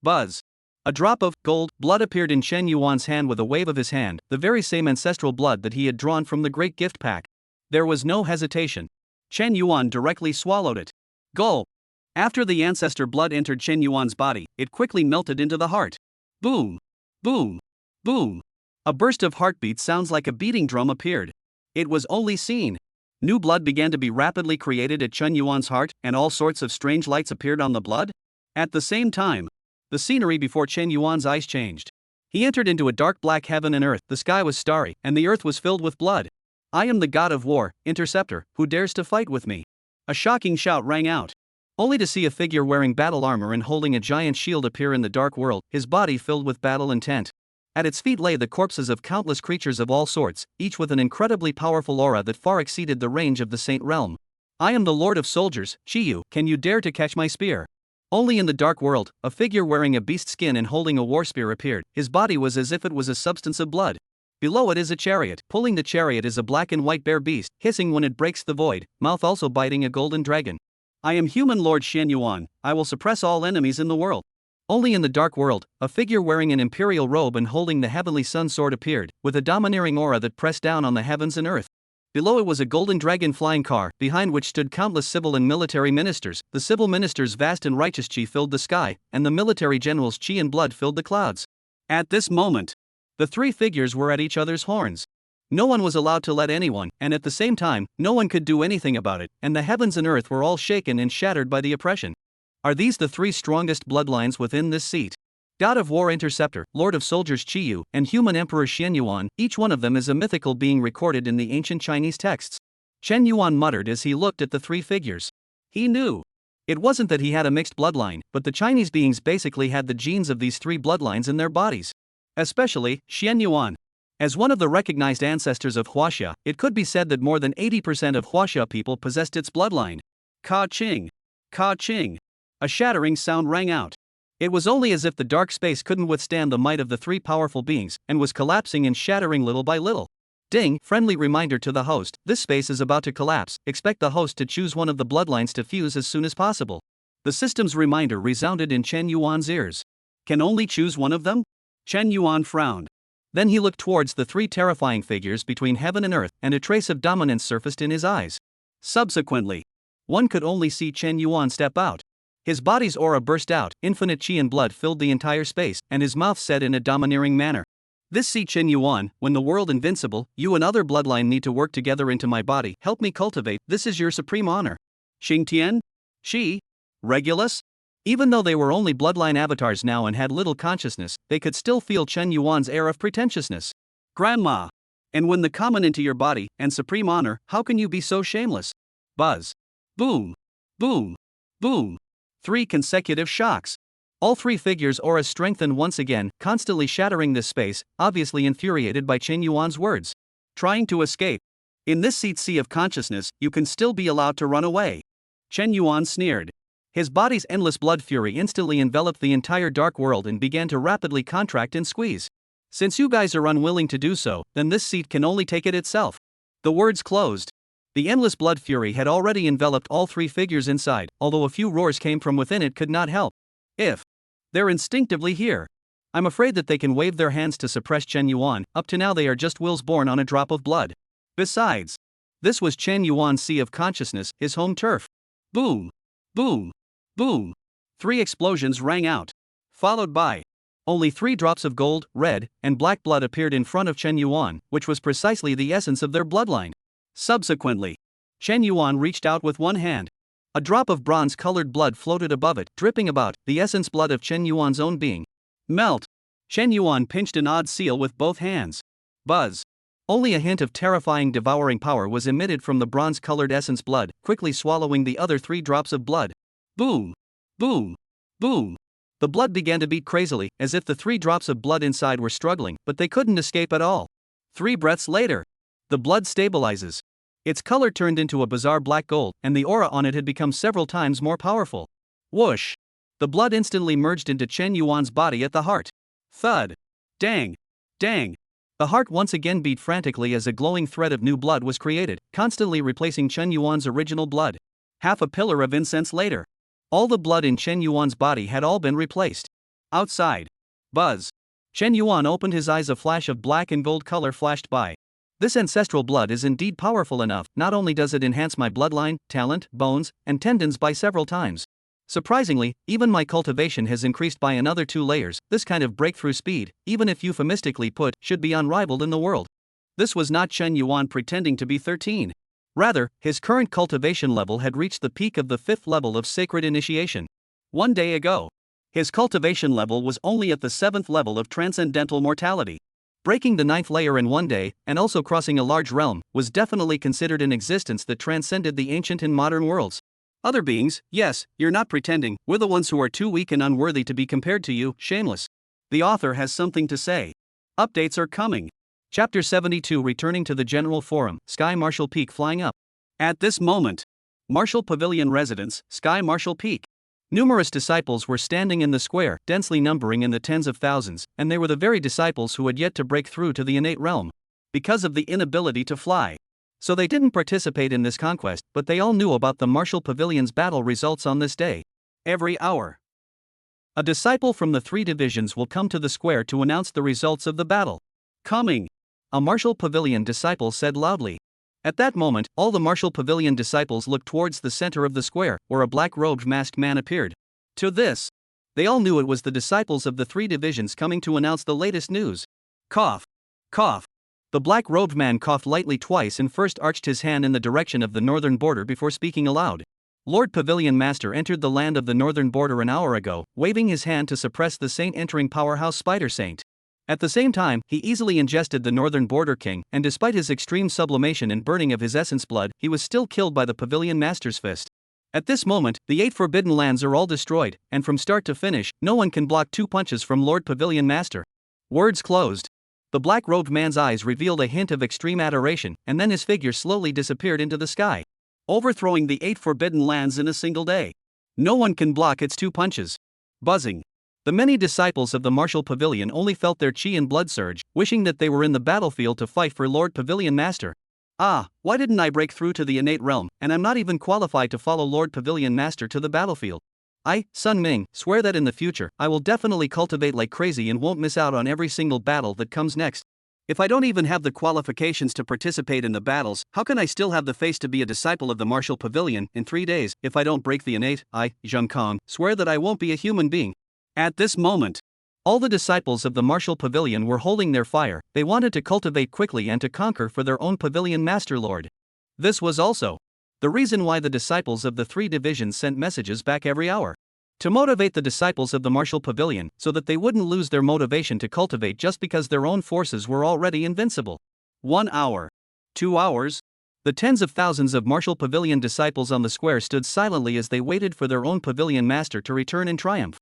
Buzz. A drop of gold blood appeared in Shen Yuan's hand with a wave of his hand, the very same ancestral blood that he had drawn from the great gift pack. There was no hesitation. Chen Yuan directly swallowed it. Gulp. After the ancestor blood entered Chen Yuan's body, it quickly melted into the heart. Boom. Boom. Boom. A burst of heartbeat sounds like a beating drum appeared. It was only seen. New blood began to be rapidly created at Chen Yuan's heart, and all sorts of strange lights appeared on the blood. At the same time, the scenery before Chen Yuan's eyes changed. He entered into a dark black heaven and earth. The sky was starry, and the earth was filled with blood. I am the god of war, Interceptor, who dares to fight with me? A shocking shout rang out. Only to see a figure wearing battle armor and holding a giant shield appear in the dark world, his body filled with battle intent. At its feet lay the corpses of countless creatures of all sorts, each with an incredibly powerful aura that far exceeded the range of the Saint Realm. I am the Lord of Soldiers, Chiyu, can you dare to catch my spear? Only in the dark world, a figure wearing a beast skin and holding a war spear appeared. His body was as if it was a substance of blood. Below it is a chariot. Pulling the chariot is a black and white bear beast, hissing when it breaks the void, mouth also biting a golden dragon. I am human Lord Chen Yuan, I will suppress all enemies in the world. Only in the dark world, a figure wearing an imperial robe and holding the heavenly sun sword appeared, with a domineering aura that pressed down on the heavens and earth. Below it was a golden dragon flying car, behind which stood countless civil and military ministers. The civil ministers' vast and righteous chi filled the sky, and the military generals' chi and blood filled the clouds. At this moment, the three figures were at each other's horns. No one was allowed to let anyone, and at the same time, no one could do anything about it, and the heavens and earth were all shaken and shattered by the oppression. Are these the three strongest bloodlines within this seat? God of War Interceptor, Lord of Soldiers Chiyu, and Human Emperor Chen Yuan, each one of them is a mythical being recorded in the ancient Chinese texts. Chen Yuan muttered as he looked at the three figures. He knew. It wasn't that he had a mixed bloodline, but the Chinese beings basically had the genes of these three bloodlines in their bodies. Especially, Chen Yuan. As one of the recognized ancestors of Huaxia, it could be said that more than 80% of Huaxia people possessed its bloodline. Ka-ching. Ka-ching. A shattering sound rang out. It was only as if the dark space couldn't withstand the might of the three powerful beings, and was collapsing and shattering little by little. Ding, friendly reminder to the host, this space is about to collapse, expect the host to choose one of the bloodlines to fuse as soon as possible. The system's reminder resounded in Chen Yuan's ears. Can only choose one of them? Chen Yuan frowned. Then he looked towards the three terrifying figures between heaven and earth, and a trace of dominance surfaced in his eyes. Subsequently, one could only see Chen Yuan step out. His body's aura burst out, infinite chi and blood filled the entire space, and his mouth said in a domineering manner. This see Chen Yuan, when the world invincible, you and other bloodline need to work together into my body, help me cultivate, this is your supreme honor. Xingtian? Shi? Regulus? Even though they were only bloodline avatars now and had little consciousness, they could still feel Chen Yuan's air of pretentiousness. Grandma! And when the common into your body, and supreme honor, how can you be so shameless? Buzz. Boom. Boom. Boom. 3 consecutive shocks. All three figures' auras strengthened once again, constantly shattering this space, obviously infuriated by Chen Yuan's words. Trying to escape. In this sea of consciousness, you can still be allowed to run away. Chen Yuan sneered. His body's endless blood fury instantly enveloped the entire dark world and began to rapidly contract and squeeze. Since you guys are unwilling to do so, then this seat can only take it itself. The words closed. The endless blood fury had already enveloped all three figures inside, although a few roars came from within it could not help. If they're instinctively here, I'm afraid that they can wave their hands to suppress Chen Yuan, up to now they are just wills born on a drop of blood. Besides, this was Chen Yuan's sea of consciousness, his home turf. Boom. Boom. Boom. 3 explosions rang out. Followed by only 3 drops of gold, red, and black blood appeared in front of Chen Yuan, which was precisely the essence of their bloodline. Subsequently, Chen Yuan reached out with one hand. A drop of bronze-colored blood floated above it, dripping about, the essence blood of Chen Yuan's own being. Melt. Chen Yuan pinched an odd seal with both hands. Buzz. Only a hint of terrifying devouring power was emitted from the bronze-colored essence blood, quickly swallowing the other 3 drops of blood. Boom. Boom. Boom. The blood began to beat crazily, as if the 3 drops of blood inside were struggling, but they couldn't escape at all. 3 breaths later, the blood stabilizes. Its color turned into a bizarre black gold, and the aura on it had become several times more powerful. Whoosh! The blood instantly merged into Chen Yuan's body at the heart. Thud! Dang! Dang! The heart once again beat frantically as a glowing thread of new blood was created, constantly replacing Chen Yuan's original blood. Half a pillar of incense later, all the blood in Chen Yuan's body had all been replaced. Outside. Buzz. Chen Yuan opened his eyes, a flash of black and gold color flashed by. This ancestral blood is indeed powerful enough. Not only does it enhance my bloodline, talent, bones, and tendons by several times. Surprisingly, even my cultivation has increased by another 2 layers. This kind of breakthrough speed, even if euphemistically put, should be unrivaled in the world. This was not Chen Yuan pretending to be 13. Rather, his current cultivation level had reached the peak of the 5th level of sacred initiation. 1 day ago, his cultivation level was only at the 7th level of transcendental mortality. Breaking the 9th layer in 1 day, and also crossing a large realm, was definitely considered an existence that transcended the ancient and modern worlds. Other beings, yes, you're not pretending, we're the ones who are too weak and unworthy to be compared to you, shameless. The author has something to say. Updates are coming. Chapter 72 Returning to the General Forum, Sky Marshall Peak flying up. At this moment, Marshall Pavilion residence, Sky Marshall Peak. Numerous disciples were standing in the square, densely numbering in the tens of thousands, and they were the very disciples who had yet to break through to the innate realm. Because of the inability to fly. So they didn't participate in this conquest, but they all knew about the Marshall Pavilion's battle results on this day. Every hour, a disciple from the 3 divisions will come to the square to announce the results of the battle. Coming, a Marshall Pavilion disciple said loudly. At that moment, all the Marshall Pavilion disciples looked towards the center of the square, where a black-robed masked man appeared. To this, they all knew it was the disciples of the 3 divisions coming to announce the latest news. Cough. Cough. The black-robed man coughed lightly twice and first arched his hand in the direction of the northern border before speaking aloud. Lord Pavilion Master entered the land of the northern border an hour ago, waving his hand to suppress the saint entering powerhouse Spider Saint. At the same time, he easily ingested the northern border king, and despite his extreme sublimation and burning of his essence blood, he was still killed by the Pavilion Master's fist. At this moment, the 8 forbidden lands are all destroyed, and from start to finish, no one can block 2 punches from Lord Pavilion Master. Words closed. The black-robed man's eyes revealed a hint of extreme adoration, and then his figure slowly disappeared into the sky. Overthrowing the 8 forbidden lands in a single day. No one can block its 2 punches. Buzzing. The many disciples of the Marshall Pavilion only felt their chi and blood surge, wishing that they were in the battlefield to fight for Lord Pavilion Master. Ah, why didn't I break through to the innate realm, and I'm not even qualified to follow Lord Pavilion Master to the battlefield. I, Sun Ming, swear that in the future, I will definitely cultivate like crazy and won't miss out on every single battle that comes next. If I don't even have the qualifications to participate in the battles, how can I still have the face to be a disciple of the Marshall Pavilion in 3 days? If I don't break the innate, I, Zheng Kong, swear that I won't be a human being. At this moment, all the disciples of the Marshall Pavilion were holding their fire. They wanted to cultivate quickly and to conquer for their own Pavilion Master Lord. This was also the reason why the disciples of the 3 divisions sent messages back every hour. To motivate the disciples of the Marshall Pavilion, so that they wouldn't lose their motivation to cultivate just because their own forces were already invincible. 1 hour. 2 hours. The tens of thousands of Marshall Pavilion disciples on the square stood silently as they waited for their own Pavilion Master to return in triumph.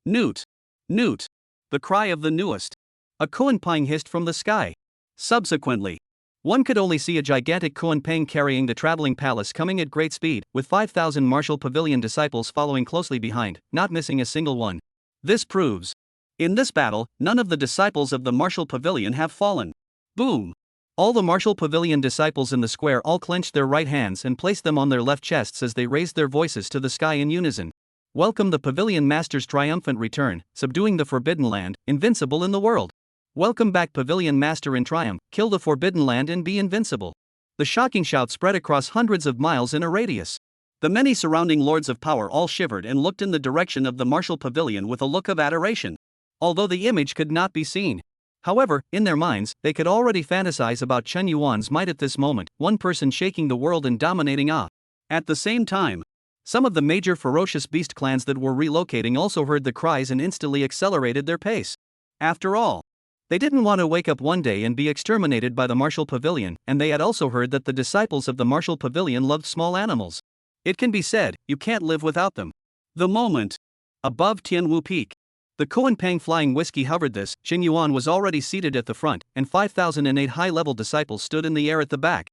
Newt. Newt. The cry of the newest. A Kuan-Pang hissed from the sky. Subsequently, one could only see a gigantic Kuan-Pang carrying the traveling palace coming at great speed, with 5,000 Marshall Pavilion disciples following closely behind, not missing a single one. This proves, in this battle, none of the disciples of the Marshall Pavilion have fallen. Boom! All the Marshall Pavilion disciples in the square all clenched their right hands and placed them on their left chests as they raised their voices to the sky in unison. Welcome the Pavilion Master's triumphant return, subduing the Forbidden Land, invincible in the world. Welcome back Pavilion Master in triumph, kill the Forbidden Land and be invincible. The shocking shout spread across hundreds of miles in a radius. The many surrounding lords of power all shivered and looked in the direction of the Marshall Pavilion with a look of adoration. Although the image could not be seen. However, in their minds, they could already fantasize about Chen Yuan's might at this moment, one person shaking the world and dominating Ah. At the same time, some of the major ferocious beast clans that were relocating also heard the cries and instantly accelerated their pace. After all, they didn't want to wake up one day and be exterminated by the Marshall Pavilion, and they had also heard that the disciples of the Marshall Pavilion loved small animals. It can be said, you can't live without them. The moment. Above Tianwu Peak. The Kuan-Pang flying whiskey hovered this, Chen Yuan was already seated at the front, and 5,008 high-level disciples stood in the air at the back.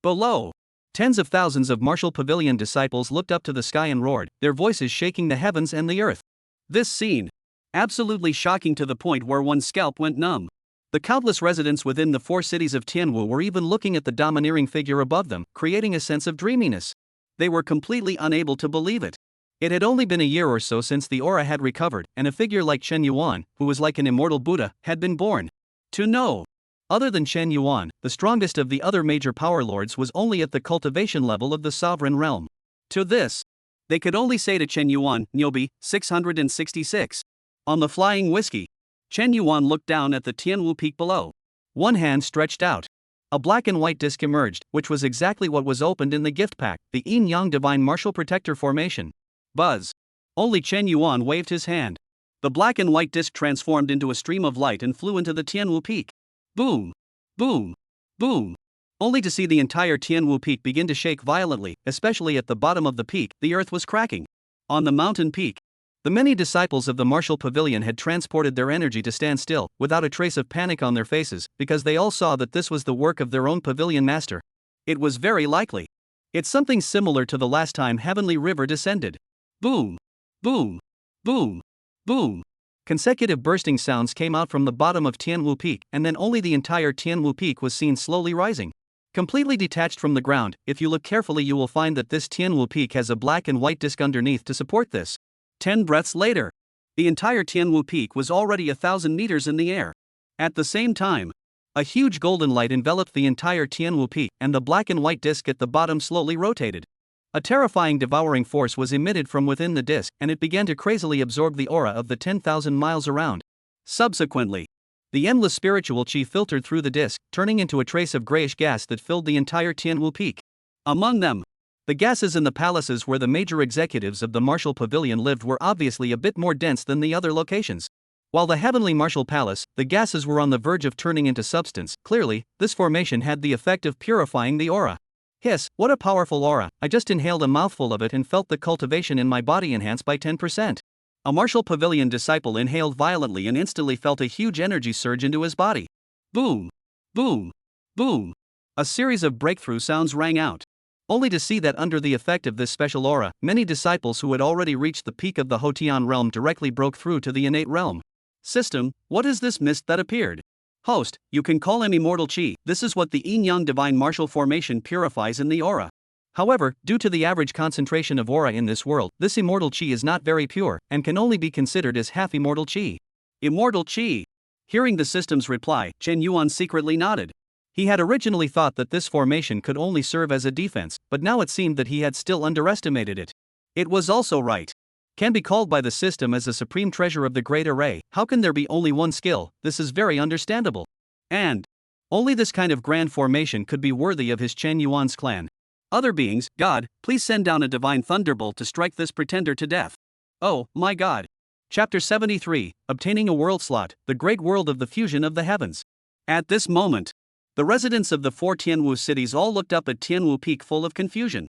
Below, tens of thousands of Marshall Pavilion disciples looked up to the sky and roared, their voices shaking the heavens and the earth. This scene, absolutely shocking to the point where one's scalp went numb. The countless residents within the 4 cities of Tianwu were even looking at the domineering figure above them, creating a sense of dreaminess. They were completely unable to believe it. It had only been a year or so since the aura had recovered, and a figure like Chen Yuan, who was like an immortal Buddha, had been born. To know Other than Chen Yuan, the strongest of the other major power lords was only at the cultivation level of the sovereign realm. To this, they could only say to Chen Yuan, Nyobi, 666. On the flying whiskey, Chen Yuan looked down at the Tianwu peak below. One hand stretched out. A black and white disc emerged, which was exactly what was opened in the gift pack, the Yin Yang Divine Martial Protector formation. Buzz. Only Chen Yuan waved his hand. The black and white disc transformed into a stream of light and flew into the Tianwu peak. Boom! Boom! Boom! Only to see the entire Tianwu peak begin to shake violently, especially at the bottom of the peak, the earth was cracking. On the mountain peak, the many disciples of the martial pavilion had transported their energy to stand still, without a trace of panic on their faces, because they all saw that this was the work of their own pavilion master. It was very likely. It's something similar to the last time Heavenly River descended. Boom! Boom! Boom! Boom! Consecutive bursting sounds came out from the bottom of Tianwu Peak, and then only the entire Tianwu Peak was seen slowly rising. Completely detached from the ground, if you look carefully you will find that this Tianwu Peak has a black and white disc underneath to support this. 10 breaths later, the entire Tianwu Peak was already 1,000 meters in the air. At the same time, a huge golden light enveloped the entire Tianwu Peak, and the black and white disc at the bottom slowly rotated. A terrifying devouring force was emitted from within the disc, and it began to crazily absorb the aura of the 10,000 miles around. Subsequently, the endless spiritual chi filtered through the disc, turning into a trace of grayish gas that filled the entire Tianwu Peak. Among them, the gases in the palaces where the major executives of the Martial Pavilion lived were obviously a bit more dense than the other locations. While the Heavenly Martial Palace, the gases were on the verge of turning into substance. Clearly, this formation had the effect of purifying the aura. Hiss, what a powerful aura! I just inhaled a mouthful of it and felt the cultivation in my body enhanced by 10%. A Martial Pavilion disciple inhaled violently and instantly felt a huge energy surge into his body. Boom! Boom! Boom! A series of breakthrough sounds rang out. Only to see that under the effect of this special aura, many disciples who had already reached the peak of the Hotian realm directly broke through to the innate realm. System, what is this mist that appeared? Host, you can call him immortal chi. This is what the Yin-Yang Divine Martial Formation purifies in the aura. However, due to the average concentration of aura in this world, this immortal chi is not very pure, and can only be considered as half immortal chi. Immortal chi. Hearing the system's reply, Chen Yuan secretly nodded. He had originally thought that this formation could only serve as a defense, but now it seemed that he had still underestimated it. It was also right. Can be called by the system as a supreme treasure of the great array. How can there be only one skill? This is very understandable. And only this kind of grand formation could be worthy of his Chen Yuan's clan. Other beings, God, please send down a divine thunderbolt to strike this pretender to death. Oh, my God. Chapter 73, Obtaining a World Slot, the Great World of the Fusion of the Heavens. At this moment, the residents of the 4 Tianwu cities all looked up at Tianwu Peak full of confusion.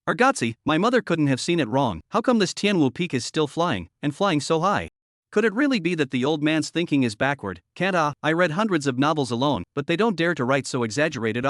Argotzi, my mother couldn't have seen it wrong. How come this Tianwu Peak is still flying, and flying so high? Could it really be that the old man's thinking is backward? Can't I read hundreds of novels alone, but they don't dare to write so exaggerated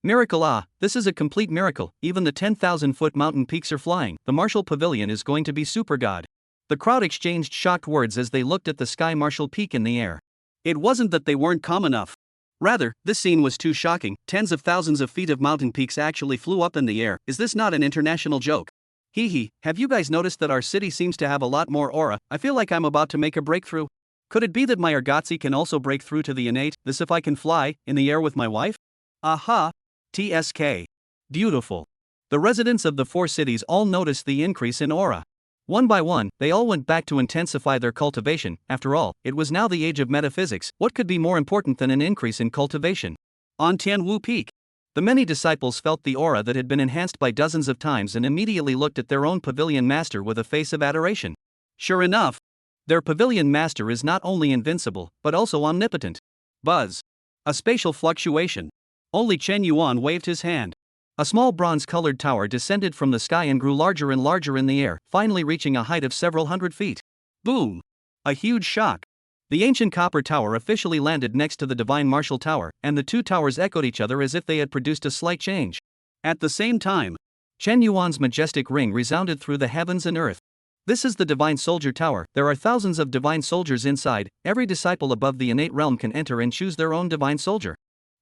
Miracle this is a complete miracle. Even the 10,000-foot mountain peaks are flying. The Martial Pavilion is going to be super god. The crowd exchanged shocked words as they looked at the sky Martial Peak in the air. It wasn't that they weren't calm enough. Rather, this scene was too shocking. Tens of thousands of feet of mountain peaks actually flew up in the air. Is this not an international joke? Hee, have you guys noticed that our city seems to have a lot more aura? I feel like I'm about to make a breakthrough. Could it be that my Argotzi can also break through to the innate, this if I can fly, in the air with my wife? Aha! TSK. Beautiful. The residents of the 4 cities all noticed the increase in aura. One by one, they all went back to intensify their cultivation. After all, it was now the age of metaphysics. What could be more important than an increase in cultivation? On Tianwu Peak, the many disciples felt the aura that had been enhanced by dozens of times and immediately looked at their own pavilion master with a face of adoration. Sure enough, their pavilion master is not only invincible, but also omnipotent. Buzz. A spatial fluctuation. Only Chen Yuan waved his hand. A small bronze-colored tower descended from the sky and grew larger and larger in the air, finally reaching a height of several hundred feet. Boom! A huge shock. The ancient copper tower officially landed next to the divine martial tower, and the two towers echoed each other as if they had produced a slight change. At the same time, Chen Yuan's majestic ring resounded through the heavens and earth. This is the divine soldier tower. There are thousands of divine soldiers inside. Every disciple above the innate realm can enter and choose their own divine soldier.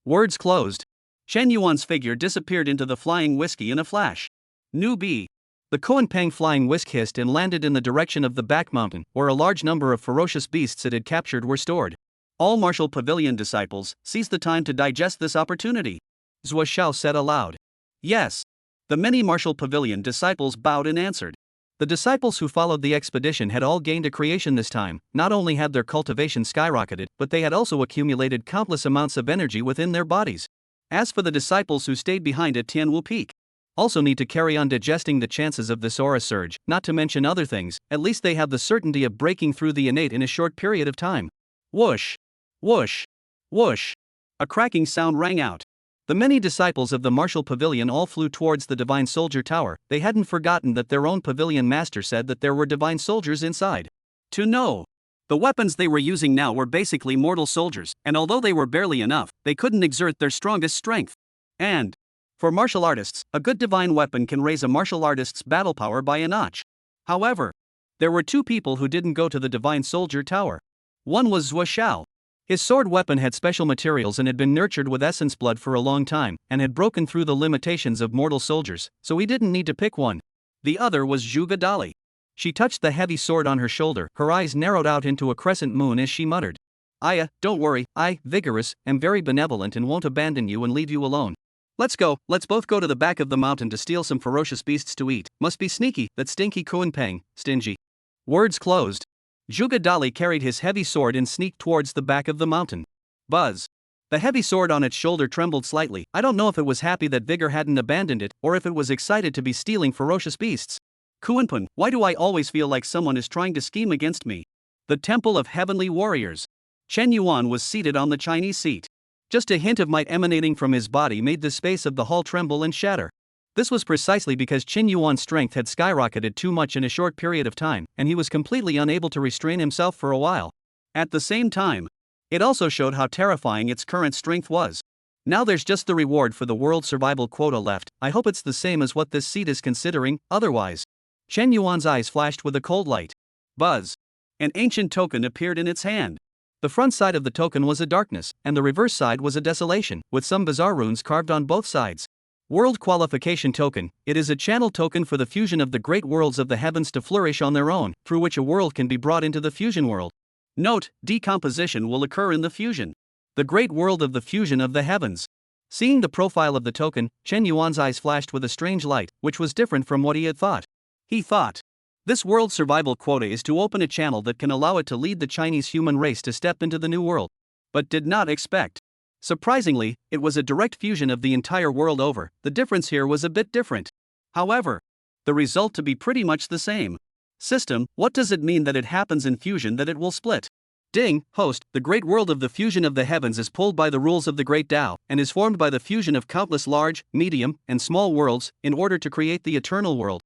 Words closed. Chen Yuan's figure disappeared into the flying whiskey in a flash. Nu B. The Koan Peng flying whisk hissed and landed in the direction of the back mountain, where a large number of ferocious beasts it had captured were stored. All Martial Pavilion disciples seized the time to digest this opportunity. Zhou Xiao said aloud. Yes. The many Martial Pavilion disciples bowed and answered. The disciples who followed the expedition had all gained a creation this time. Not only had their cultivation skyrocketed, but they had also accumulated countless amounts of energy within their bodies. As for the disciples who stayed behind at Tianwu Peak, also need to carry on digesting the chances of this aura surge, not to mention other things. At least they have the certainty of breaking through the innate in a short period of time. Whoosh! Whoosh! Whoosh! A cracking sound rang out. The many disciples of the Martial Pavilion all flew towards the Divine Soldier Tower. They hadn't forgotten that their own pavilion master said that there were divine soldiers inside. To know. The weapons they were using now were basically mortal soldiers, and although they were barely enough, they couldn't exert their strongest strength. And for martial artists, a good divine weapon can raise a martial artist's battle power by a notch. However, there were two people who didn't go to the Divine Soldier Tower. One was Zhou Xiao. His sword weapon had special materials and had been nurtured with essence blood for a long time, and had broken through the limitations of mortal soldiers, so he didn't need to pick one. The other was Zhuge Dali. She touched the heavy sword on her shoulder, her eyes narrowed out into a crescent moon as she muttered. Aya, don't worry, I, vigorous, am very benevolent and won't abandon you and leave you alone. Let's both go to the back of the mountain to steal some ferocious beasts to eat. Must be sneaky, that stinky Kuan-Peng, stingy. Words closed. Zhuge Dali carried his heavy sword and sneaked towards the back of the mountain. Buzz. The heavy sword on its shoulder trembled slightly. I don't know if it was happy that Vigor hadn't abandoned it, or if it was excited to be stealing ferocious beasts. Kuan-Peng, why do I always feel like someone is trying to scheme against me? The Temple of Heavenly Warriors. Chen Yuan was seated on the Chinese seat. Just a hint of might emanating from his body made the space of the hall tremble and shatter. This was precisely because Chen Yuan's strength had skyrocketed too much in a short period of time, and he was completely unable to restrain himself for a while. At the same time, it also showed how terrifying its current strength was. Now there's just the reward for the world survival quota left. I hope it's the same as what this seat is considering, otherwise. Chen Yuan's eyes flashed with a cold light. Buzz. An ancient token appeared in its hand. The front side of the token was a darkness, and the reverse side was a desolation, with some bizarre runes carved on both sides. World Qualification Token. It is a channel token for the fusion of the great worlds of the heavens to flourish on their own, through which a world can be brought into the fusion world. Note, decomposition will occur in the fusion. The great world of the fusion of the heavens. Seeing the profile of the token, Chen Yuan's eyes flashed with a strange light, which was different from what he had thought. He thought, this world survival quota is to open a channel that can allow it to lead the Chinese human race to step into the new world. But did not expect. Surprisingly, it was a direct fusion of the entire world over. The difference here was a bit different. However, the result to be pretty much the same. System, what does it mean that it happens in fusion that it will split? Ding, host, the great world of the fusion of the heavens is pulled by the rules of the great Tao, and is formed by the fusion of countless large, medium, and small worlds, in order to create the eternal world.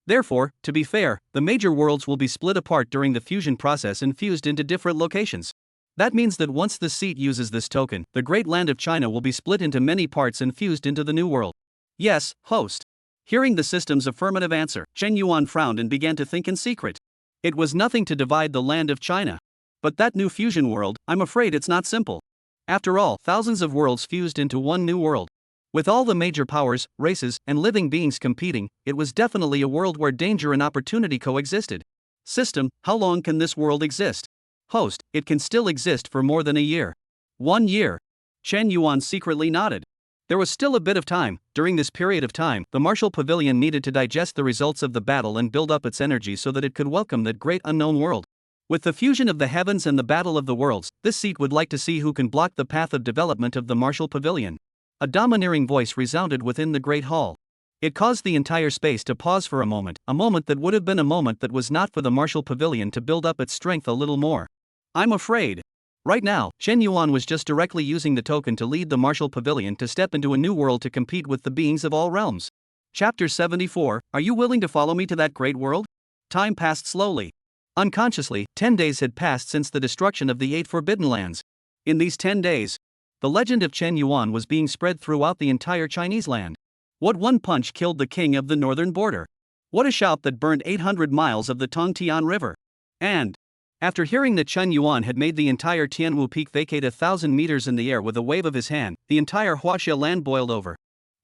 Therefore, to be fair, the major worlds will be split apart during the fusion process and fused into different locations. That means that once the seat uses this token, the great land of China will be split into many parts and fused into the new world. Yes, host. Hearing the system's affirmative answer, Chen Yuan frowned and began to think in secret. It was nothing to divide the land of China. But that new fusion world, I'm afraid it's not simple. After all, thousands of worlds fused into one new world. With all the major powers, races, and living beings competing, it was definitely a world where danger and opportunity coexisted. System, how long can this world exist? Host, it can still exist for more than a year. 1 year. Chen Yuan secretly nodded. There was still a bit of time. During this period of time, the Martial Pavilion needed to digest the results of the battle and build up its energy so that it could welcome that great unknown world. With the fusion of the heavens and the battle of the worlds, this seat would like to see who can block the path of development of the Martial Pavilion. A domineering voice resounded within the great hall. It caused the entire space to pause for a moment that would have been a moment that was not for the Martial Pavilion to build up its strength a little more. I'm afraid. Right now, Chen Yuan was just directly using the token to lead the Martial Pavilion to step into a new world to compete with the beings of all realms. Chapter 74, Are you willing to follow me to that great world? Time passed slowly. Unconsciously, 10 days had passed since the destruction of the 8 Forbidden Lands. In these 10 days, the legend of Chen Yuan was being spread throughout the entire Chinese land. What one punch killed the king of the northern border? What a shout that burned 800 miles of the Tongtian River? And, after hearing that Chen Yuan had made the entire Tianwu Peak vacate 1,000 meters in the air with a wave of his hand, the entire Huaxia land boiled over.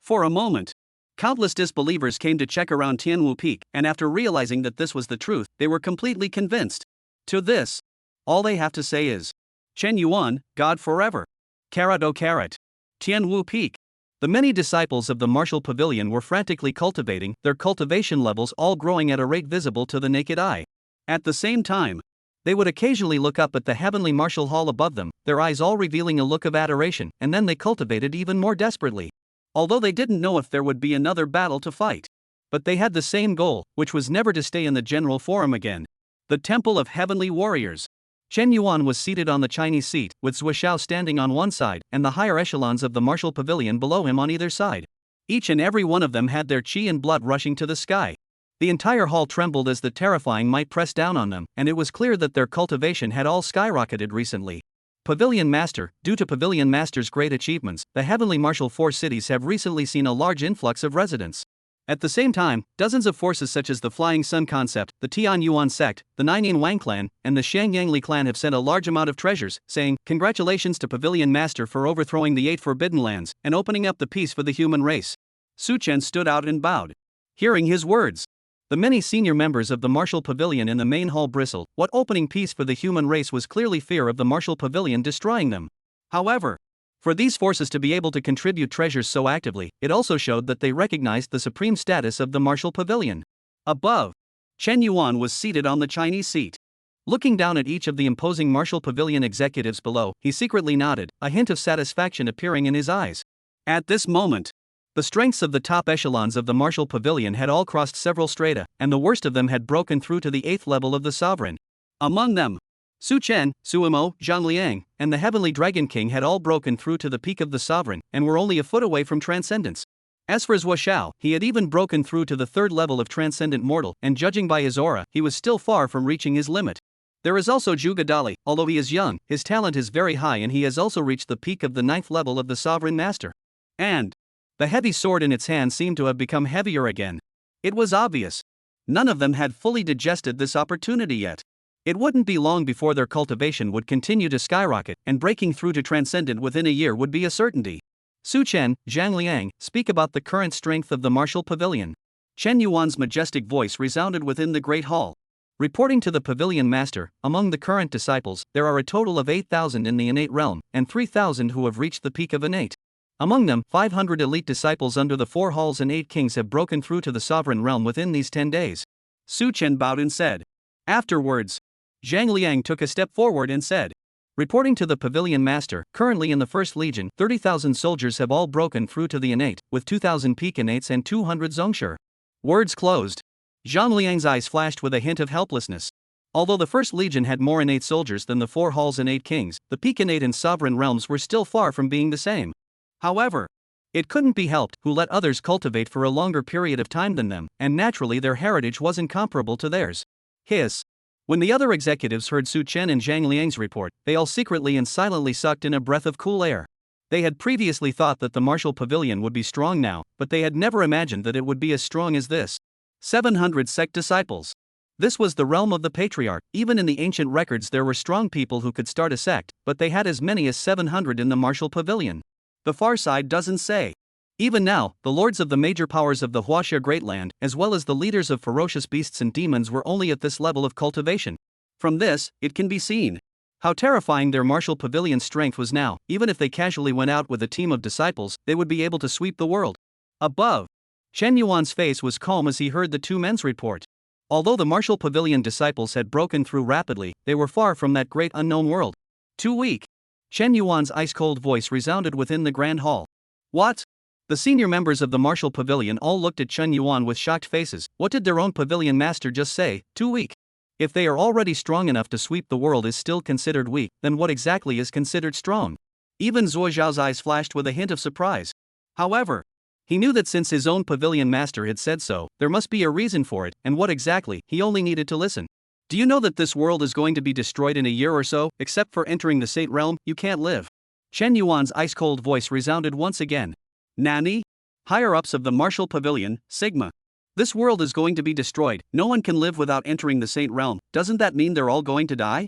For a moment, countless disbelievers came to check around Tianwu Peak, and after realizing that this was the truth, they were completely convinced. To this, all they have to say is, Chen Yuan, God forever. Karat o karat. Tian Wu Peak. The many disciples of the martial pavilion were frantically cultivating, their cultivation levels all growing at a rate visible to the naked eye. At the same time, they would occasionally look up at the heavenly martial hall above them, their eyes all revealing a look of adoration, and then they cultivated even more desperately. Although they didn't know if there would be another battle to fight. But they had the same goal, which was never to stay in the general forum again. The Temple of Heavenly Warriors. Chen Yuan was seated on the Chinese seat, with Zhuo Xiao standing on one side, and the higher echelons of the martial pavilion below him on either side. Each and every one of them had their qi and blood rushing to the sky. The entire hall trembled as the terrifying might pressed down on them, and it was clear that their cultivation had all skyrocketed recently. Pavilion Master. Due to Pavilion Master's great achievements, the Heavenly Martial Force cities have recently seen a large influx of residents. At the same time, dozens of forces such as the Flying Sun Concept, the Tian Yuan Sect, the Ninian Wang Clan, and the Xiangyang Li Clan have sent a large amount of treasures, saying, "Congratulations to Pavilion Master for overthrowing the 8 Forbidden Lands and opening up the peace for the human race." Su Chen stood out and bowed. Hearing his words, the many senior members of the Martial Pavilion in the main hall bristled. What opening peace for the human race was clearly fear of the Martial Pavilion destroying them. However, for these forces to be able to contribute treasures so actively, it also showed that they recognized the supreme status of the Martial Pavilion. Above, Chen Yuan was seated on the Chinese seat. Looking down at each of the imposing Martial Pavilion executives below, he secretly nodded, a hint of satisfaction appearing in his eyes. At this moment, the strengths of the top echelons of the Martial Pavilion had all crossed several strata, and the worst of them had broken through to the 8th level of the sovereign. Among them, Su Chen, Su Yimou, Zhang Liang, and the Heavenly Dragon King had all broken through to the peak of the sovereign and were only a foot away from transcendence. As for Zhuo Xiao, he had even broken through to the 3rd level of transcendent mortal, and judging by his aura, he was still far from reaching his limit. There is also Zhu Gadali. Although he is young, his talent is very high and he has also reached the peak of the 9th level of the Sovereign Master. And the heavy sword in its hand seemed to have become heavier again. It was obvious. None of them had fully digested this opportunity yet. It wouldn't be long before their cultivation would continue to skyrocket, and breaking through to transcendent within a year would be a certainty. Su Chen, Zhang Liang, speak about the current strength of the Martial Pavilion. Chen Yuan's majestic voice resounded within the great hall. Reporting to the Pavilion Master, among the current disciples, there are a total of 8,000 in the innate realm, and 3,000 who have reached the peak of innate. Among them, 500 elite disciples under the 4 halls and 8 kings have broken through to the sovereign realm within these 10 days. Su Chen bowed and said. Afterwards, Zhang Liang took a step forward and said, reporting to the Pavilion Master, currently in the First Legion, 30,000 soldiers have all broken through to the innate, with 2,000 peak innates and 200 zongshi. Words closed. Zhang Liang's eyes flashed with a hint of helplessness. Although the First Legion had more innate soldiers than the 4 halls and 8 kings, the peak innate and sovereign realms were still far from being the same. However, it couldn't be helped, who let others cultivate for a longer period of time than them, and naturally their heritage wasn't comparable to theirs. Hiss. When the other executives heard Su Chen and Zhang Liang's report, they all secretly and silently sucked in a breath of cool air. They had previously thought that the Martial Pavilion would be strong now, but they had never imagined that it would be as strong as this. 700 sect disciples. This was the realm of the patriarch. Even in the ancient records there were strong people who could start a sect, but they had as many as 700 in the Martial Pavilion. The far side doesn't say. Even now, the lords of the major powers of the Huaxia Great Land, as well as the leaders of ferocious beasts and demons, were only at this level of cultivation. From this, it can be seen how terrifying their Martial Pavilion strength was now. Even if they casually went out with a team of disciples, they would be able to sweep the world. Above, Chen Yuan's face was calm as he heard the two men's report. Although the Martial Pavilion disciples had broken through rapidly, they were far from that great unknown world. Too weak. Chen Yuan's ice-cold voice resounded within the grand hall. What? The senior members of the Martial Pavilion all looked at Chen Yuan with shocked faces. What did their own Pavilion Master just say? Too weak. If they are already strong enough to sweep the world is still considered weak, then what exactly is considered strong? Even Zhuo Xiao's eyes flashed with a hint of surprise. However, he knew that since his own Pavilion Master had said so, there must be a reason for it, and what exactly, he only needed to listen. Do you know that this world is going to be destroyed in a year or so? Except for entering the Saint Realm, you can't live. Chen Yuan's ice-cold voice resounded once again. Nani? Higher-ups of the Martial Pavilion, Sigma. This world is going to be destroyed, no one can live without entering the Saint Realm, doesn't that mean they're all going to die?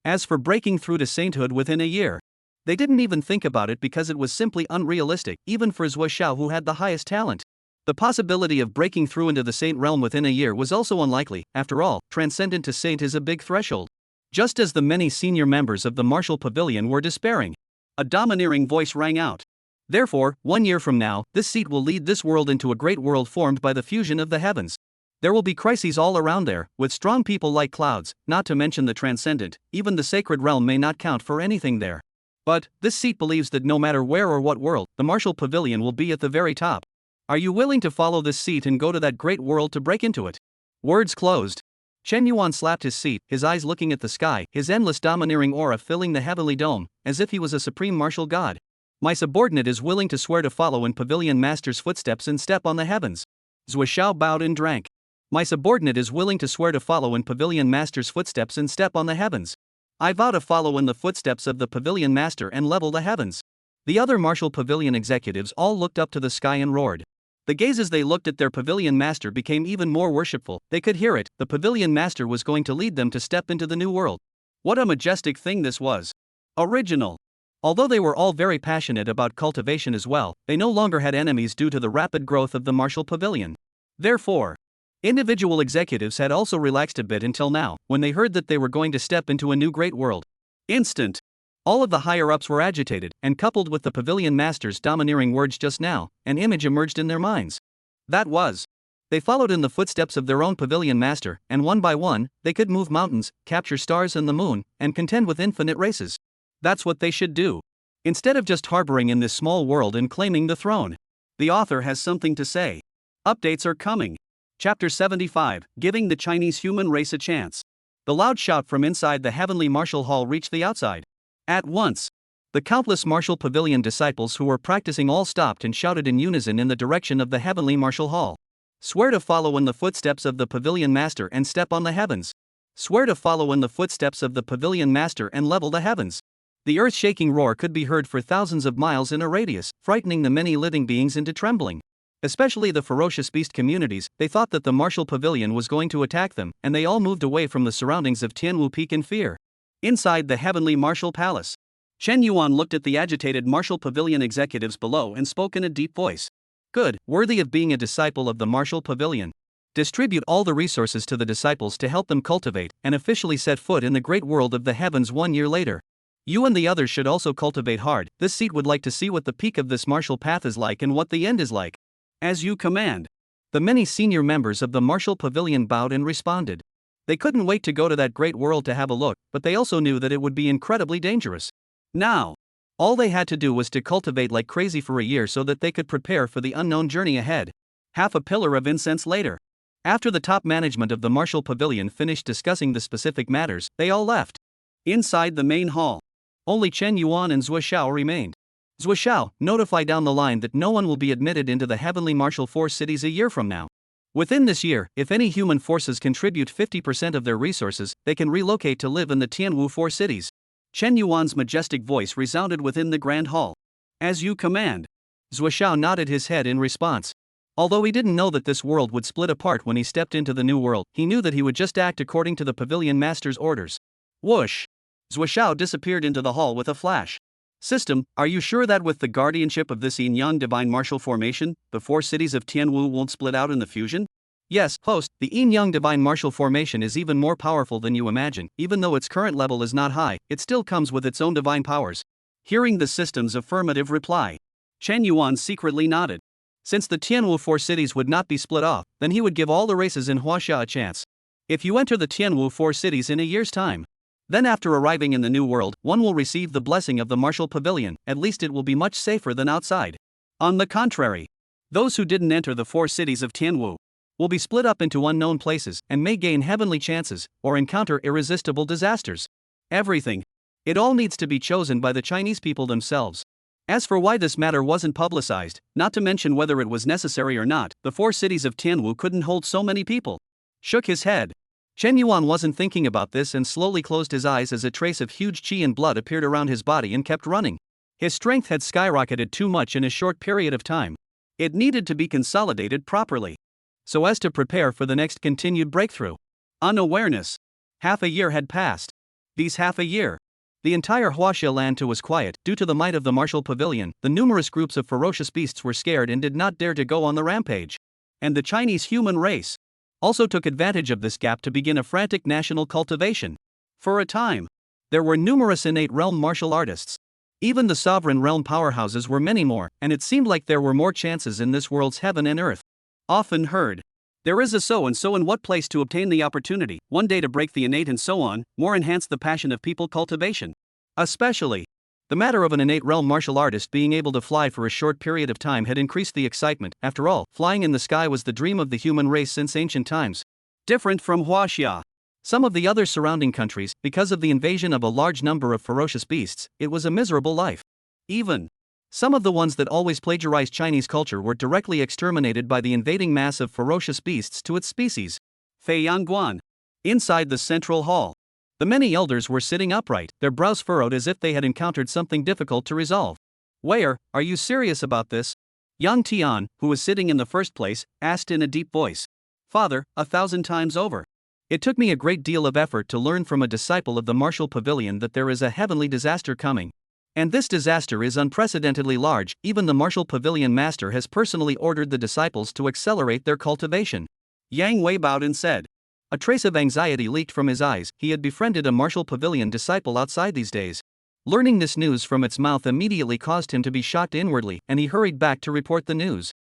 As for breaking through to sainthood within a year, they didn't even think about it because it was simply unrealistic, even for Zhuo Xiao who had the highest talent. The possibility of breaking through into the Saint Realm within a year was also unlikely. After all, transcendent to saint is a big threshold. Just as the many senior members of the martial pavilion were despairing, a domineering voice rang out. Therefore, 1 year from now, this seat will lead this world into a great world formed by the fusion of the heavens. There will be crises all around there, with strong people like clouds, not to mention the transcendent. Even the sacred realm may not count for anything there. But this seat believes that no matter where or what world, the martial pavilion will be at the very top. Are you willing to follow this seat and go to that great world to break into it? Words closed. Chen Yuan slapped his seat, his eyes looking at the sky, his endless domineering aura filling the heavenly dome, as if he was a supreme martial god. My subordinate is willing to swear to follow in Pavilion Master's footsteps and step on the heavens. Zhou Xiao bowed and drank. My subordinate is willing to swear to follow in Pavilion Master's footsteps and step on the heavens. I vow to follow in the footsteps of the Pavilion Master and level the heavens. The other martial pavilion executives all looked up to the sky and roared. The gaze as they looked at their Pavilion Master became even more worshipful. They could hear it, the Pavilion Master was going to lead them to step into the new world. What a majestic thing this was. Original. Although they were all very passionate about cultivation as well, they no longer had enemies due to the rapid growth of the martial pavilion. Therefore, individual executives had also relaxed a bit until now, when they heard that they were going to step into a new great world. Instant. All of the higher-ups were agitated, and coupled with the Pavilion Master's domineering words just now, an image emerged in their minds. That was. They followed in the footsteps of their own Pavilion Master, and one by one, they could move mountains, capture stars and the moon, and contend with infinite races. That's what they should do. Instead of just harboring in this small world and claiming the throne. The author has something to say. Updates are coming. Chapter 75, Giving the Chinese Human Race a Chance. The loud shout from inside the heavenly martial hall reached the outside. At once, the countless martial pavilion disciples who were practicing all stopped and shouted in unison in the direction of the heavenly martial hall. Swear to follow in the footsteps of the Pavilion Master and step on the heavens. Swear to follow in the footsteps of the Pavilion Master and level the heavens. The earth-shaking roar could be heard for thousands of miles in a radius, frightening the many living beings into trembling. Especially the ferocious beast communities, they thought that the martial pavilion was going to attack them, and they all moved away from the surroundings of Tianwu Peak in fear. Inside the heavenly martial palace, Chen Yuan looked at the agitated martial pavilion executives below and spoke in a deep voice. Good, worthy of being a disciple of the martial pavilion. Distribute all the resources to the disciples to help them cultivate and officially set foot in the great world of the heavens 1 year later. You and the others should also cultivate hard. This seat would like to see what the peak of this martial path is like and what the end is like. As you command. The many senior members of the martial pavilion bowed and responded. They couldn't wait to go to that great world to have a look, but they also knew that it would be incredibly dangerous. Now, all they had to do was to cultivate like crazy for a year so that they could prepare for the unknown journey ahead. Half a pillar of incense later. After the top management of the martial pavilion finished discussing the specific matters, they all left. Inside the main hall, only Chen Yuan and Zhou Xiao remained. Zhou Xiao, notify down the line that no one will be admitted into the heavenly martial force cities a year from now. Within this year, if any human forces contribute 50% of their resources, they can relocate to live in the Tianwu 4 cities. Chen Yuan's majestic voice resounded within the grand hall. As you command. Zhou Xiao nodded his head in response. Although he didn't know that this world would split apart when he stepped into the new world, he knew that he would just act according to the Pavilion Master's orders. Whoosh! Zhou Xiao disappeared into the hall with a flash. System, are you sure that with the guardianship of this Yin-Yang divine martial formation, the 4 cities of Tianwu won't split out in the fusion? Yes, host, the Yin-Yang divine martial formation is even more powerful than you imagine. Even though its current level is not high, it still comes with its own divine powers. Hearing the system's affirmative reply, Chen Yuan secretly nodded. Since the Tianwu 4 cities would not be split off, then he would give all the races in Huaxia a chance. If you enter the Tianwu 4 cities in a year's time, then after arriving in the new world, one will receive the blessing of the martial pavilion. At least it will be much safer than outside. On the contrary, those who didn't enter the 4 cities of Tianwu will be split up into unknown places and may gain heavenly chances or encounter irresistible disasters. Everything. It all needs to be chosen by the Chinese people themselves. As for why this matter wasn't publicized, not to mention whether it was necessary or not, the 4 cities of Tianwu couldn't hold so many people. Shook his head. Chen Yuan wasn't thinking about this and slowly closed his eyes as a trace of huge qi and blood appeared around his body and kept running. His strength had skyrocketed too much in a short period of time. It needed to be consolidated properly, so as to prepare for the next continued breakthrough. Unawareness. Half a year had passed. These half a year. The entire Huaxia land too was quiet. Due to the might of the martial pavilion, the numerous groups of ferocious beasts were scared and did not dare to go on the rampage. And the Chinese human race also took advantage of this gap to begin a frantic national cultivation. For a time, there were numerous innate realm martial artists. Even the sovereign realm powerhouses were many more, and it seemed like there were more chances in this world's heaven and earth. Often heard, there is a so and so in what place to obtain the opportunity, one day to break the innate and so on, more enhance the passion of people cultivation. Especially, the matter of an innate realm martial artist being able to fly for a short period of time had increased the excitement. After all, flying in the sky was the dream of the human race since ancient times. Different from Huaxia. Some of the other surrounding countries, because of the invasion of a large number of ferocious beasts, it was a miserable life. Even some of the ones that always plagiarized Chinese culture were directly exterminated by the invading mass of ferocious beasts to its species. Fei Yangguan. Inside the central hall, the many elders were sitting upright, their brows furrowed as if they had encountered something difficult to resolve. Where, are you serious about this? Yang Tian, who was sitting in the first place, asked in a deep voice. Father, 1,000 times over. It took me a great deal of effort to learn from a disciple of the martial pavilion that there is a heavenly disaster coming. And this disaster is unprecedentedly large. Even the martial pavilion master has personally ordered the disciples to accelerate their cultivation. Yang Wei bowed and said. A trace of anxiety leaked from his eyes. He had befriended a martial pavilion disciple outside these days. Learning this news from its mouth immediately caused him to be shocked inwardly, and he hurried back to report the news.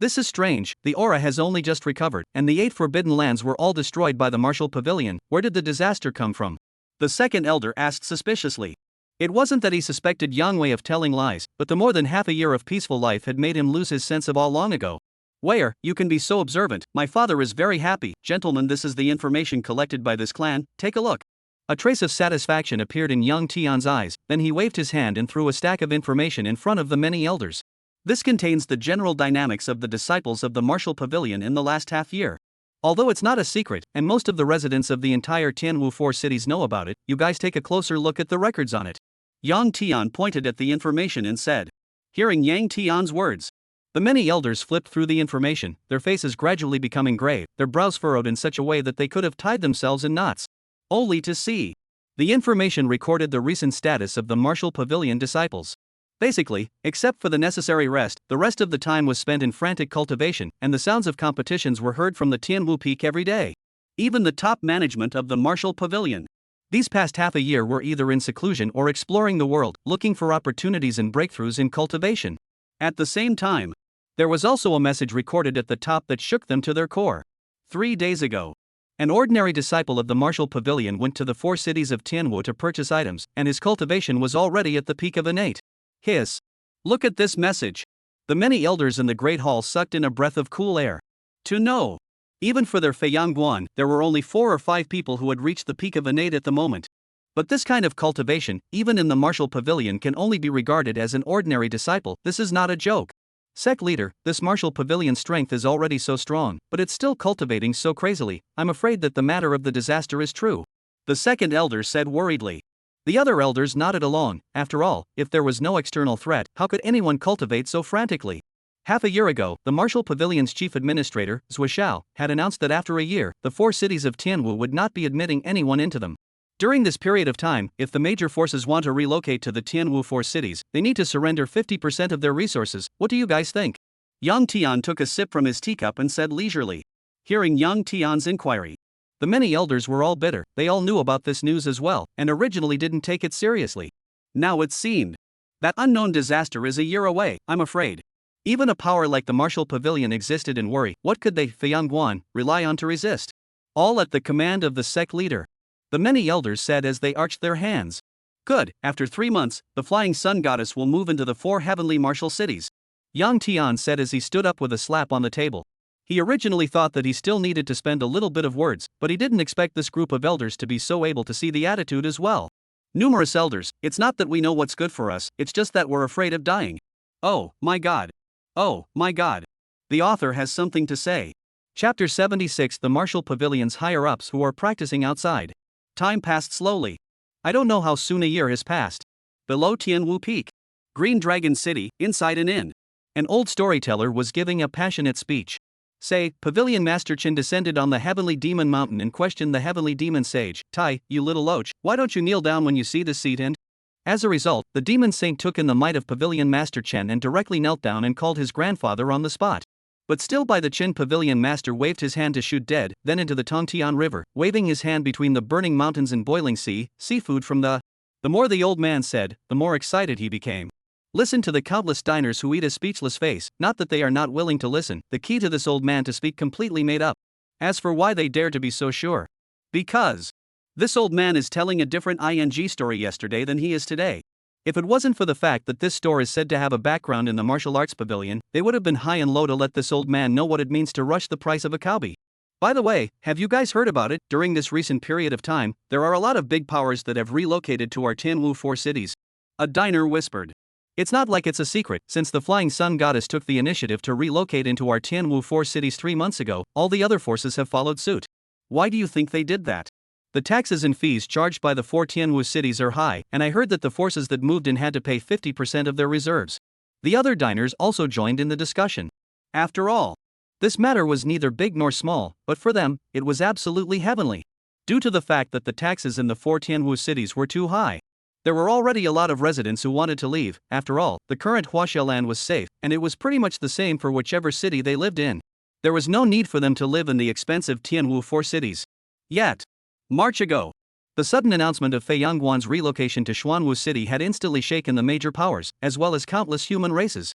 This is strange, the aura has only just recovered, and the 8 forbidden lands were all destroyed by the martial pavilion. Where did the disaster come from? The second elder asked suspiciously. It wasn't that he suspected Yang Wei of telling lies, but the more than half a year of peaceful life had made him lose his sense of awe long ago. Where, you can be so observant, my father is very happy. Gentlemen, this is the information collected by this clan, take a look. A trace of satisfaction appeared in Yang Tian's eyes, then he waved his hand and threw a stack of information in front of the many elders. This contains the general dynamics of the disciples of the martial pavilion in the last half year. Although it's not a secret, and most of the residents of the entire Tianwu 4 cities know about it, you guys take a closer look at the records on it. Yang Tian pointed at the information and said. Hearing Yang Tian's words, the many elders flipped through the information, their faces gradually becoming grave, their brows furrowed in such a way that they could have tied themselves in knots. Only to see. The information recorded the recent status of the martial pavilion disciples. Basically, except for the necessary rest, the rest of the time was spent in frantic cultivation, and the sounds of competitions were heard from the Tianwu Peak every day. Even the top management of the martial pavilion. These past half a year were either in seclusion or exploring the world, looking for opportunities and breakthroughs in cultivation. At the same time, there was also a message recorded at the top that shook them to their core. 3 days ago, an ordinary disciple of the martial pavilion went to the 4 cities of Tianwu to purchase items, and his cultivation was already at the peak of innate. Hiss. Look at this message. The many elders in the great hall sucked in a breath of cool air. To know. Even for their Fei Yangguan, there were only 4 or 5 people who had reached the peak of innate at the moment. But this kind of cultivation, even in the martial pavilion, can only be regarded as an ordinary disciple. This is not a joke. Sect leader, this martial pavilion strength is already so strong, but it's still cultivating so crazily. I'm afraid that the matter of the disaster is true. The second elder said worriedly. The other elders nodded along. After all, if there was no external threat, how could anyone cultivate so frantically? Half a year ago, the martial pavilion's chief administrator, Zhou Xiao, had announced that after a year, the 4 cities of Tianwu would not be admitting anyone into them. During this period of time, if the major forces want to relocate to the Tianwu 4 cities, they need to surrender 50% of their resources. What do you guys think? Yang Tian took a sip from his teacup and said leisurely. Hearing Yang Tian's inquiry, the many elders were all bitter. They all knew about this news as well, and originally didn't take it seriously. Now it seemed that unknown disaster is a year away, I'm afraid. Even a power like the martial pavilion existed in worry. What could they, Fei Yangguan, rely on to resist? All at the command of the sect leader. The many elders said as they arched their hands. Good, after 3 months, the flying sun goddess will move into the 4 heavenly martial cities. Yang Tian said as he stood up with a slap on the table. He originally thought that he still needed to spend a little bit of words, but he didn't expect this group of elders to be so able to see the attitude as well. Numerous elders, it's not that we know what's good for us, it's just that we're afraid of dying. Oh, my God. Oh, my God. The author has something to say. Chapter 76 The Martial Pavilion's higher-ups who are practicing outside. Time passed slowly. I don't know how soon a year has passed. Below Tianwu Peak. Green Dragon City, inside an inn. An old storyteller was giving a passionate speech. Say, Pavilion Master Qin descended on the heavenly demon mountain and questioned the heavenly demon sage. Tai, you little loach, why don't you kneel down when you see this seat? And as a result, the demon saint took in the might of Pavilion Master Chen and directly knelt down and called his grandfather on the spot. But still by the Chin Pavilion master waved his hand to shoot dead, then into the Tongtian River, waving his hand between the burning mountains and boiling sea, seafood from the... The more the old man said, the more excited he became. Listen to the countless diners who eat a speechless face, not that they are not willing to listen, the key to this old man to speak completely made up. As for why they dare to be so sure. Because this old man is telling a different ing story yesterday than he is today. If it wasn't for the fact that this store is said to have a background in the martial arts pavilion, they would have been high and low to let this old man know what it means to rush the price of a cowbie. By the way, have you guys heard about it? During this recent period of time, there are a lot of big powers that have relocated to our Tianwu 4 cities. A diner whispered. It's not like it's a secret, since the Flying Sun Goddess took the initiative to relocate into our Tianwu 4 cities 3 months ago, all the other forces have followed suit. Why do you think they did that? The taxes and fees charged by the 4 Tianwu cities are high, and I heard that the forces that moved in had to pay 50% of their reserves. The other diners also joined in the discussion. After all, this matter was neither big nor small, but for them, it was absolutely heavenly. Due to the fact that the taxes in the 4 Tianwu cities were too high. There were already a lot of residents who wanted to leave. After all, the current Huaxia land was safe, and it was pretty much the same for whichever city they lived in. There was no need for them to live in the expensive Tianwu 4 cities. Yet, March ago, the sudden announcement of Fei Yangguan's relocation to Xuanwu City had instantly shaken the major powers, as well as countless human races.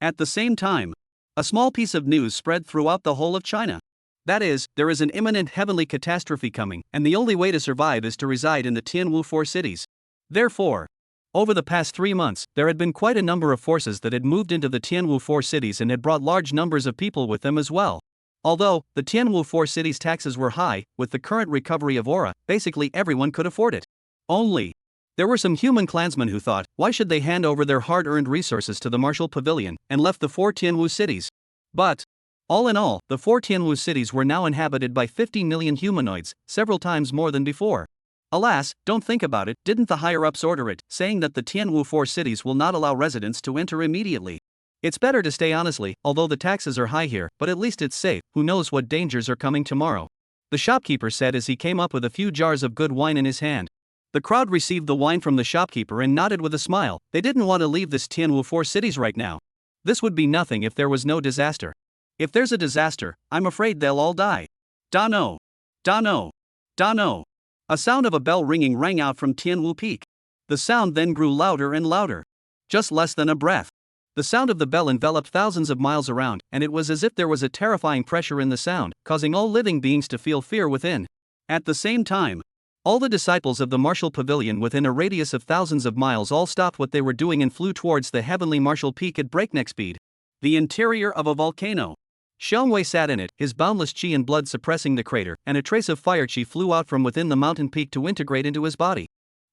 At the same time, a small piece of news spread throughout the whole of China. That is, there is an imminent heavenly catastrophe coming, and the only way to survive is to reside in the Tianwu 4 cities. Therefore, over the past 3 months, there had been quite a number of forces that had moved into the Tianwu 4 cities and had brought large numbers of people with them as well. Although, the Tianwu 4 cities' taxes were high, with the current recovery of aura, basically everyone could afford it. Only, there were some human clansmen who thought, why should they hand over their hard-earned resources to the martial pavilion, and left the 4 Tianwu cities. But, all in all, the 4 Tianwu cities were now inhabited by 50 million humanoids, several times more than before. Alas, don't think about it, didn't the higher-ups order it, saying that the Tianwu 4 cities will not allow residents to enter immediately? It's better to stay honestly, although the taxes are high here, but at least it's safe, who knows what dangers are coming tomorrow. The shopkeeper said as he came up with a few jars of good wine in his hand. The crowd received the wine from the shopkeeper and nodded with a smile. They didn't want to leave this Tianwu 4 cities right now. This would be nothing if there was no disaster. If there's a disaster, I'm afraid they'll all die. Dano! Dano! Dano! A sound of a bell ringing rang out from Tianwu Peak. The sound then grew louder and louder. Just less than a breath. The sound of the bell enveloped thousands of miles around, and it was as if there was a terrifying pressure in the sound, causing all living beings to feel fear within. At the same time, all the disciples of the martial pavilion within a radius of thousands of miles all stopped what they were doing and flew towards the heavenly martial peak at breakneck speed. The interior of a volcano. Xiangwei sat in it, his boundless chi and blood suppressing the crater, and a trace of fire chi flew out from within the mountain peak to integrate into his body.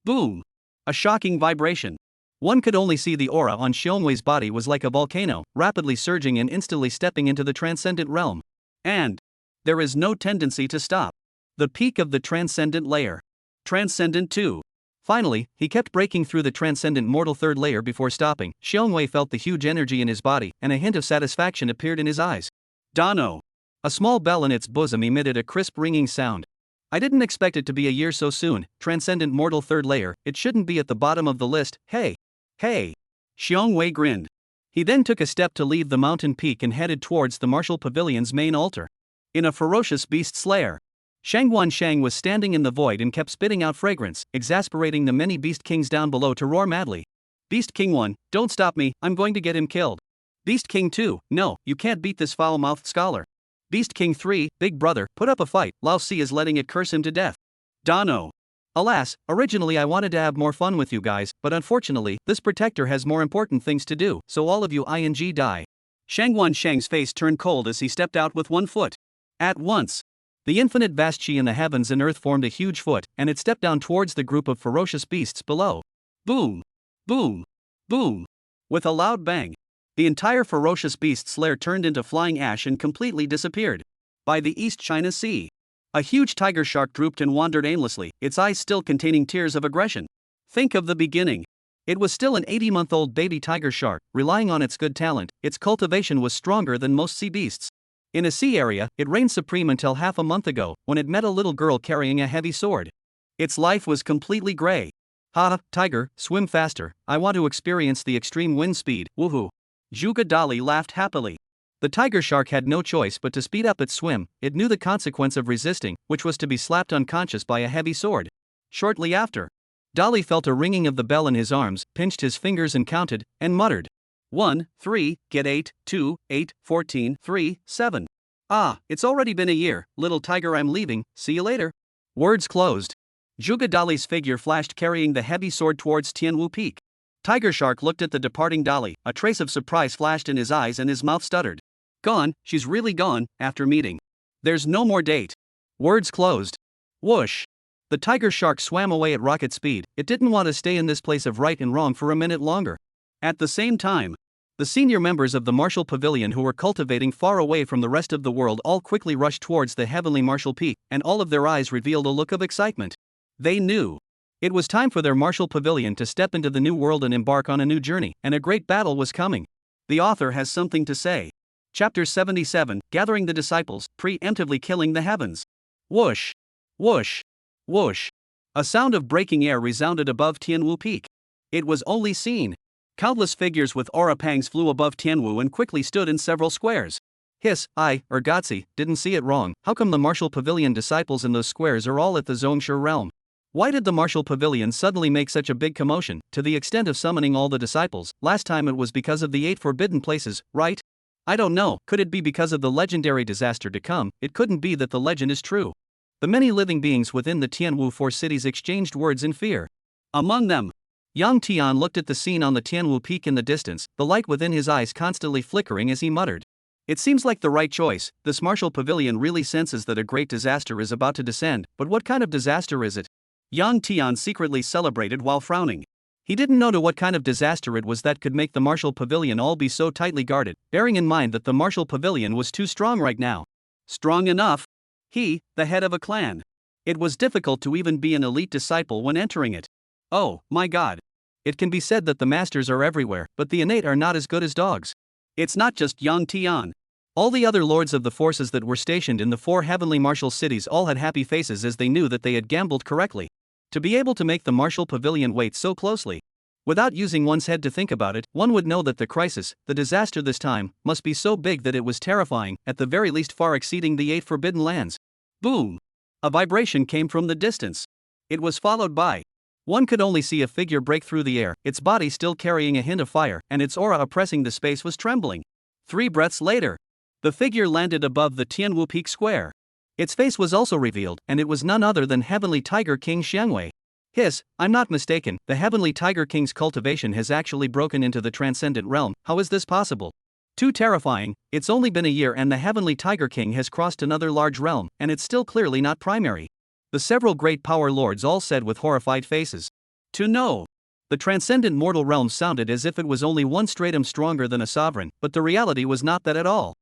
Boom! A shocking vibration. One could only see the aura on Xiongwei's body was like a volcano, rapidly surging and instantly stepping into the transcendent realm. And there is no tendency to stop. The peak of the transcendent layer. Transcendent 2. Finally, he kept breaking through the transcendent mortal third layer before stopping. Xiongwei felt the huge energy in his body, and a hint of satisfaction appeared in his eyes. Dano. A small bell in its bosom emitted a crisp ringing sound. I didn't expect it to be a year so soon. Transcendent mortal third layer, it shouldn't be at the bottom of the list. Hey! Hey! Xiongwei grinned. He then took a step to leave the mountain peak and headed towards the martial pavilion's main altar. In a ferocious beast's lair. Shangguan Shang was standing in the void and kept spitting out fragrance, exasperating the many beast kings down below to roar madly. Beast King 1, don't stop me, I'm going to get him killed. Beast King 2, no, you can't beat this foul-mouthed scholar. Beast King 3, big brother, put up a fight, Lao Si is letting it curse him to death. Dano. Alas, originally I wanted to have more fun with you guys, but unfortunately, this protector has more important things to do, so all of you ing die. Shangguan Shang's face turned cold as he stepped out with one foot. At once, the infinite vast chi in the heavens and earth formed a huge foot, and it stepped down towards the group of ferocious beasts below. Boom! Boom! Boom! With a loud bang, the entire ferocious beast's lair turned into flying ash and completely disappeared. By the East China Sea, a huge tiger shark drooped and wandered aimlessly, its eyes still containing tears of aggression. Think of the beginning. It was still an 80-month-old baby tiger shark, relying on its good talent. Its cultivation was stronger than most sea beasts. In a sea area, it reigned supreme until half a month ago, when it met a little girl carrying a heavy sword. Its life was completely gray. Ha, tiger, swim faster, I want to experience the extreme wind speed, woohoo. Zhuge Dali laughed happily. The tiger shark had no choice but to speed up its swim. It knew the consequence of resisting, which was to be slapped unconscious by a heavy sword. Shortly after, Dolly felt a ringing of the bell in his arms, pinched his fingers and counted, and muttered, 1, 3, get 8, 2, 8, 14, 3, 7. Ah, it's already been a year, little tiger, I'm leaving, see you later. Words closed. Juga Dolly's figure flashed carrying the heavy sword towards Tianwu Peak. Tiger Shark looked at the departing Dolly, a trace of surprise flashed in his eyes and his mouth stuttered. Gone, she's really gone, after meeting. There's no more date. Words closed. Whoosh. The tiger shark swam away at rocket speed. It didn't want to stay in this place of right and wrong for a minute longer. At the same time, the senior members of the martial pavilion who were cultivating far away from the rest of the world all quickly rushed towards the heavenly martial peak, and all of their eyes revealed a look of excitement. They knew it was time for their martial pavilion to step into the new world and embark on a new journey, and a great battle was coming. The author has something to say. Chapter 77, Gathering the Disciples, Preemptively Killing the Heavens. Whoosh! Whoosh! Whoosh! A sound of breaking air resounded above Tianwu Peak. It was only seen. Countless figures with aura pangs flew above Tianwu and quickly stood in several squares. Hiss, Ergotzi, didn't see it wrong. How come the martial pavilion disciples in those squares are all at the Zhongshe realm? Why did the martial pavilion suddenly make such a big commotion, to the extent of summoning all the disciples? Last time it was because of the 8 forbidden places, right? I don't know, could it be because of the legendary disaster to come? It couldn't be that the legend is true. The many living beings within the Tianwu 4 cities exchanged words in fear. Among them, Yang Tian looked at the scene on the Tianwu Peak in the distance, the light within his eyes constantly flickering as he muttered. It seems like the right choice. This martial pavilion really senses that a great disaster is about to descend, but what kind of disaster is it? Yang Tian secretly celebrated while frowning. He didn't know to what kind of disaster it was that could make the martial pavilion all be so tightly guarded, bearing in mind that the martial pavilion was too strong right now. Strong enough? He, the head of a clan. It was difficult to even be an elite disciple when entering it. Oh, my God. It can be said that the masters are everywhere, but the innate are not as good as dogs. It's not just Yang Tian. All the other lords of the forces that were stationed in the 4 heavenly martial cities all had happy faces as they knew that they had gambled correctly. To be able to make the martial pavilion wait so closely, without using one's head to think about it, one would know that the crisis, the disaster this time, must be so big that it was terrifying, at the very least far exceeding the 8 forbidden lands. Boom! A vibration came from the distance. It was followed by. One could only see a figure break through the air, its body still carrying a hint of fire, and its aura oppressing the space was trembling. 3 breaths later, the figure landed above the Tianwu Peak Square. Its face was also revealed, and it was none other than Heavenly Tiger King Xiangwei. Hiss, I'm not mistaken, the Heavenly Tiger King's cultivation has actually broken into the transcendent realm. How is this possible? Too terrifying. It's only been a year and the Heavenly Tiger King has crossed another large realm, and it's still clearly not primary. The several great power lords all said with horrified faces. To know. The transcendent mortal realm sounded as if it was only one stratum stronger than a sovereign, but the reality was not that at all.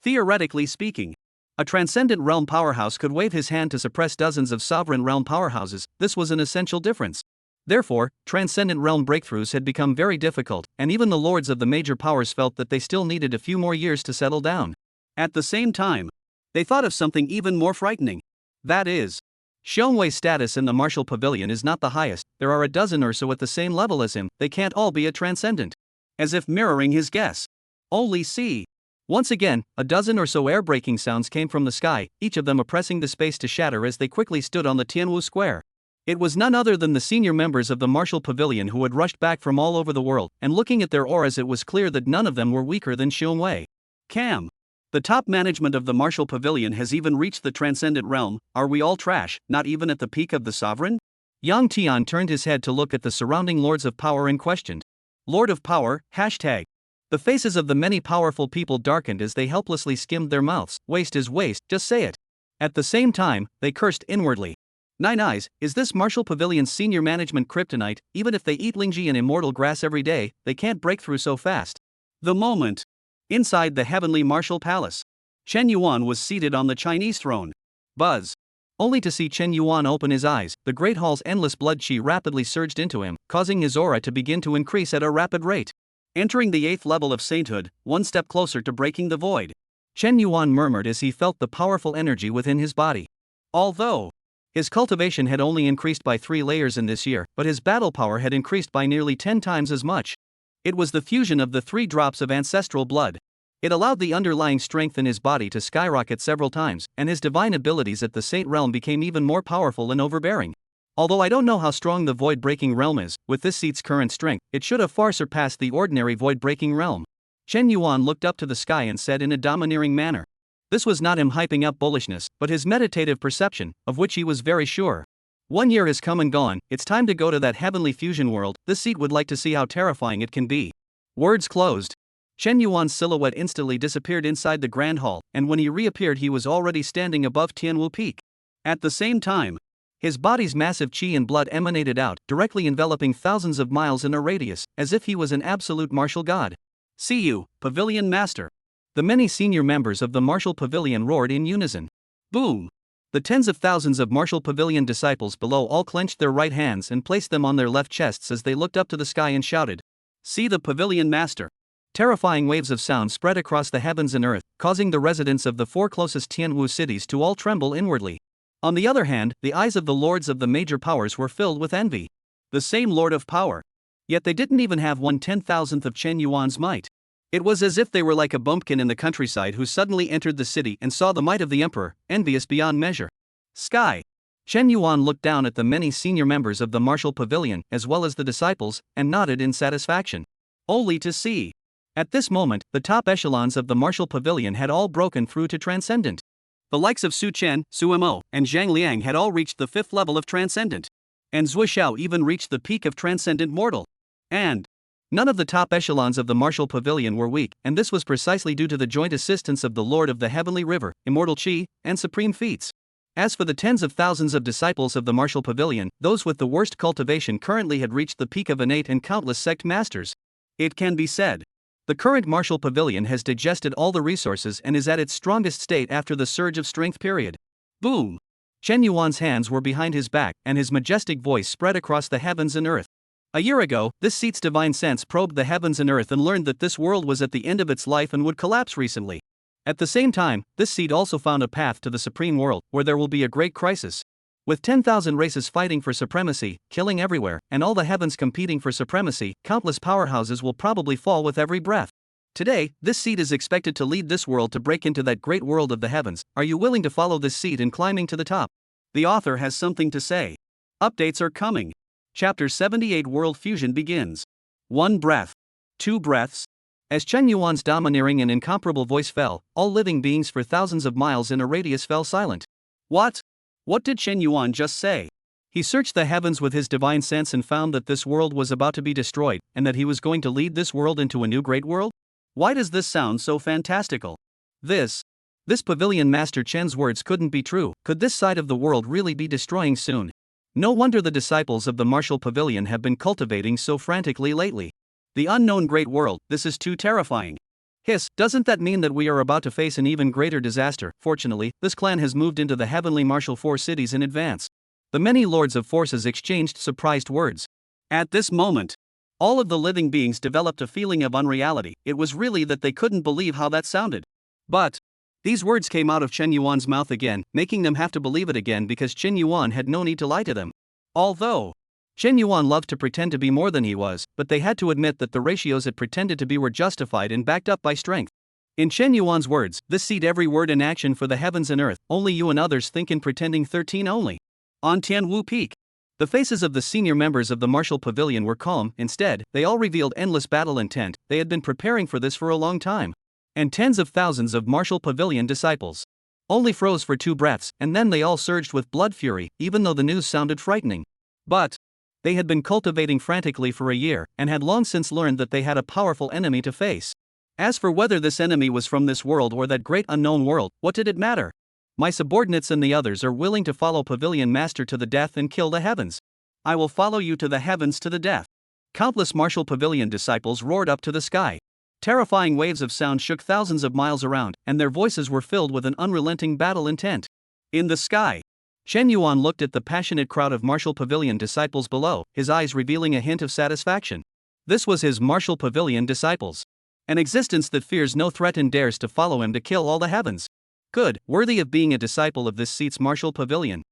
Theoretically speaking, a transcendent realm powerhouse could wave his hand to suppress dozens of sovereign realm powerhouses. This was an essential difference. Therefore, transcendent realm breakthroughs had become very difficult, and even the lords of the major powers felt that they still needed a few more years to settle down. At the same time, they thought of something even more frightening. That is, Xiongwei's status in the martial pavilion is not the highest. There are a dozen or so at the same level as him. They can't all be a transcendent. As if mirroring his guess. Only see. Once again, a dozen or so air-breaking sounds came from the sky, each of them oppressing the space to shatter as they quickly stood on the Tianwu Square. It was none other than the senior members of the martial pavilion who had rushed back from all over the world, and looking at their auras it was clear that none of them were weaker than Xiongwei. Cam. The top management of the martial pavilion has even reached the transcendent realm. Are we all trash, not even at the peak of the sovereign? Yang Tian turned his head to look at the surrounding lords of power and questioned. Lord of power, hashtag. The faces of the many powerful people darkened as they helplessly skimmed their mouths. Waste is waste, just say it. At the same time, they cursed inwardly. Nine Eyes, is this martial pavilion's senior management kryptonite? Even if they eat Lingji and immortal grass every day, they can't break through so fast. The moment. Inside the heavenly martial palace, Chen Yuan was seated on the Chinese throne. Buzz. Only to see Chen Yuan open his eyes, the great hall's endless blood qi rapidly surged into him, causing his aura to begin to increase at a rapid rate. Entering the 8th level of sainthood, one step closer to breaking the void. Chen Yuan murmured as he felt the powerful energy within his body. Although his cultivation had only increased by 3 layers in this year, but his battle power had increased by nearly 10 times as much. It was the fusion of the 3 drops of ancestral blood. It allowed the underlying strength in his body to skyrocket several times, and his divine abilities at the Saint Realm became even more powerful and overbearing. Although I don't know how strong the void-breaking realm is, with this seat's current strength, it should have far surpassed the ordinary void-breaking realm. Chen Yuan looked up to the sky and said in a domineering manner. This was not him hyping up bullishness, but his meditative perception, of which he was very sure. 1 year has come and gone, it's time to go to that heavenly fusion world. This seat would like to see how terrifying it can be. Words closed. Chen Yuan's silhouette instantly disappeared inside the Grand Hall, and when he reappeared he was already standing above Tianwu Peak. At the same time, his body's massive qi and blood emanated out, directly enveloping thousands of miles in a radius, as if he was an absolute martial god. See you, Pavilion Master. The many senior members of the Martial Pavilion roared in unison. Boom! The tens of thousands of Martial Pavilion disciples below all clenched their right hands and placed them on their left chests as they looked up to the sky and shouted, "See the Pavilion Master!" Terrifying waves of sound spread across the heavens and earth, causing the residents of the 4 closest Tianwu cities to all tremble inwardly. On the other hand, the eyes of the lords of the major powers were filled with envy. The same Lord of Power. Yet they didn't even have 1/10,000th of Chen Yuan's might. It was as if they were like a bumpkin in the countryside who suddenly entered the city and saw the might of the emperor, envious beyond measure. Sky. Chen Yuan looked down at the many senior members of the Martial Pavilion, as well as the disciples, and nodded in satisfaction. Only to see. At this moment, the top echelons of the Martial Pavilion had all broken through to Transcendent. The likes of Su Chen, Su Mo, and Zhang Liang had all reached the 5th level of Transcendent. And Zui Xiao even reached the peak of Transcendent Mortal. And none of the top echelons of the Martial Pavilion were weak, and this was precisely due to the joint assistance of the Lord of the Heavenly River, Immortal Qi, and Supreme Feats. As for the tens of thousands of disciples of the Martial Pavilion, those with the worst cultivation currently had reached the peak of innate and countless sect masters. It can be said, the current Martial Pavilion has digested all the resources and is at its strongest state after the surge of strength period. Boom! Chen Yuan's hands were behind his back, and his majestic voice spread across the heavens and earth. A year ago, this seat's divine sense probed the heavens and earth and learned that this world was at the end of its life and would collapse recently. At the same time, this seat also found a path to the supreme world, where there will be a great crisis. With 10,000 races fighting for supremacy, killing everywhere, and all the heavens competing for supremacy, countless powerhouses will probably fall with every breath. Today, this seat is expected to lead this world to break into that great world of the heavens. Are you willing to follow this seat in climbing to the top? The author has something to say. Updates are coming. Chapter 78 World Fusion begins. 1 breath. 2 breaths. As Chen Yuan's domineering and incomparable voice fell, all living beings for thousands of miles in a radius fell silent. What? What did Chen Yuan just say? He searched the heavens with his divine sense and found that this world was about to be destroyed, and that he was going to lead this world into a new great world? Why does this sound so fantastical? This Pavilion Master Chen's words couldn't be true. Could this side of the world really be destroying soon? No wonder the disciples of the Martial Pavilion have been cultivating so frantically lately. The unknown great world, this is too terrifying. Hiss, doesn't that mean that we are about to face an even greater disaster? Fortunately, this clan has moved into the heavenly martial 4 cities in advance. The many lords of forces exchanged surprised words. At this moment, all of the living beings developed a feeling of unreality. It was really that they couldn't believe how that sounded. But these words came out of Chen Yuan's mouth again, making them have to believe it again because Chen Yuan had no need to lie to them. Although Chen Yuan loved to pretend to be more than he was, but they had to admit that the ratios it pretended to be were justified and backed up by strength. In Chen Yuan's words, this seat every word in action for the heavens and earth, only you and others think in pretending 13 only. On Tianwu Peak, the faces of the senior members of the Martial Pavilion were calm. Instead, they all revealed endless battle intent. They had been preparing for this for a long time. And tens of thousands of Martial Pavilion disciples only froze for 2 breaths, and then they all surged with blood fury, even though the news sounded frightening. But they had been cultivating frantically for a year, and had long since learned that they had a powerful enemy to face. As for whether this enemy was from this world or that great unknown world, what did it matter? My subordinates and the others are willing to follow Pavilion Master to the death and kill the heavens. I will follow you to the heavens to the death. Countless Martial Pavilion disciples roared up to the sky. Terrifying waves of sound shook thousands of miles around, and their voices were filled with an unrelenting battle intent. In the sky, Chen Yuan looked at the passionate crowd of Martial Pavilion disciples below, his eyes revealing a hint of satisfaction. This was his Martial Pavilion disciples. An existence that fears no threat and dares to follow him to kill all the heavens. Good, worthy of being a disciple of this seat's Martial Pavilion.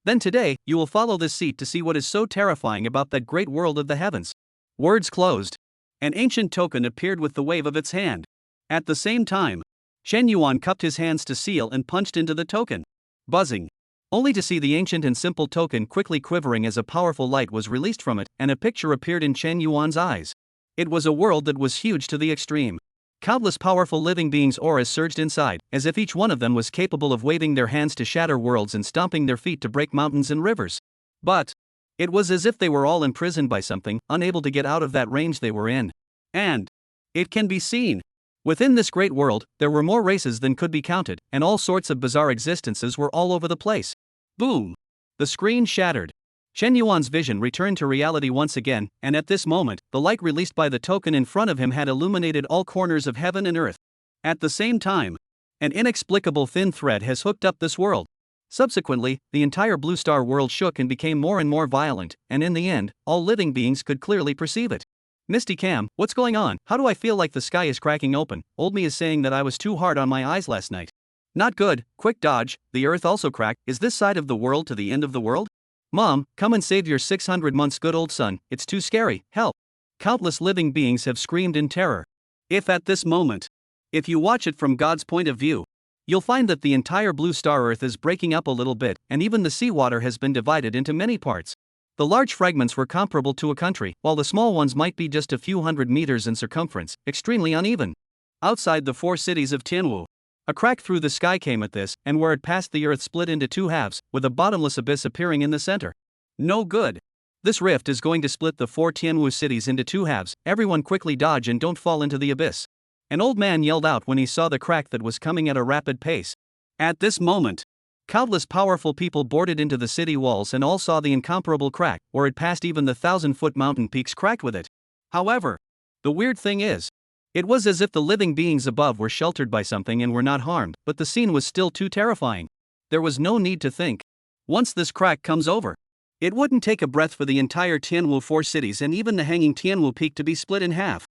Then today, you will follow this seat to see what is so terrifying about that great world of the heavens. Words closed. An ancient token appeared with the wave of its hand. At the same time, Chen Yuan cupped his hands to seal and punched into the token. Buzzing. Only to see the ancient and simple token quickly quivering as a powerful light was released from it, and a picture appeared in Chen Yuan's eyes. It was a world that was huge to the extreme. Countless powerful living beings' auras surged inside, as if each one of them was capable of waving their hands to shatter worlds and stomping their feet to break mountains and rivers. But it was as if they were all imprisoned by something, unable to get out of that range they were in. And it can be seen. Within this great world, there were more races than could be counted, and all sorts of bizarre existences were all over the place. Boom! The screen shattered. Chen Yuan's vision returned to reality once again, and at this moment, the light released by the token in front of him had illuminated all corners of heaven and earth. At the same time, an inexplicable thin thread has hooked up this world. Subsequently, the entire Blue Star world shook and became more and more violent, and in the end, all living beings could clearly perceive it. Misty Cam, what's going on? How do I feel like the sky is cracking open? Old me is saying that I was too hard on my eyes last night. Not good, quick dodge, the earth also cracked. Is this side of the world to the end of the world? Mom, come and save your 600 months good old son, it's too scary, help. Countless living beings have screamed in terror. If you watch it from God's point of view, you'll find that the entire blue star earth is breaking up a little bit, and even the seawater has been divided into many parts. The large fragments were comparable to a country, while the small ones might be just a few hundred meters in circumference, extremely uneven. Outside the 4 cities of Tianwu, a crack through the sky came at this, and where it passed the earth split into 2 halves, with a bottomless abyss appearing in the center. No good. This rift is going to split the 4 Tianwu cities into 2 halves, everyone quickly dodge and don't fall into the abyss. An old man yelled out when he saw the crack that was coming at a rapid pace. At this moment, countless powerful people boarded into the city walls and all saw the incomparable crack, or it passed even the 1,000-foot mountain peaks cracked with it. However, the weird thing is, it was as if the living beings above were sheltered by something and were not harmed, but the scene was still too terrifying. There was no need to think. Once this crack comes over, it wouldn't take a breath for the entire Tianwu 4 cities and even the hanging Tianwu Peak to be split in half.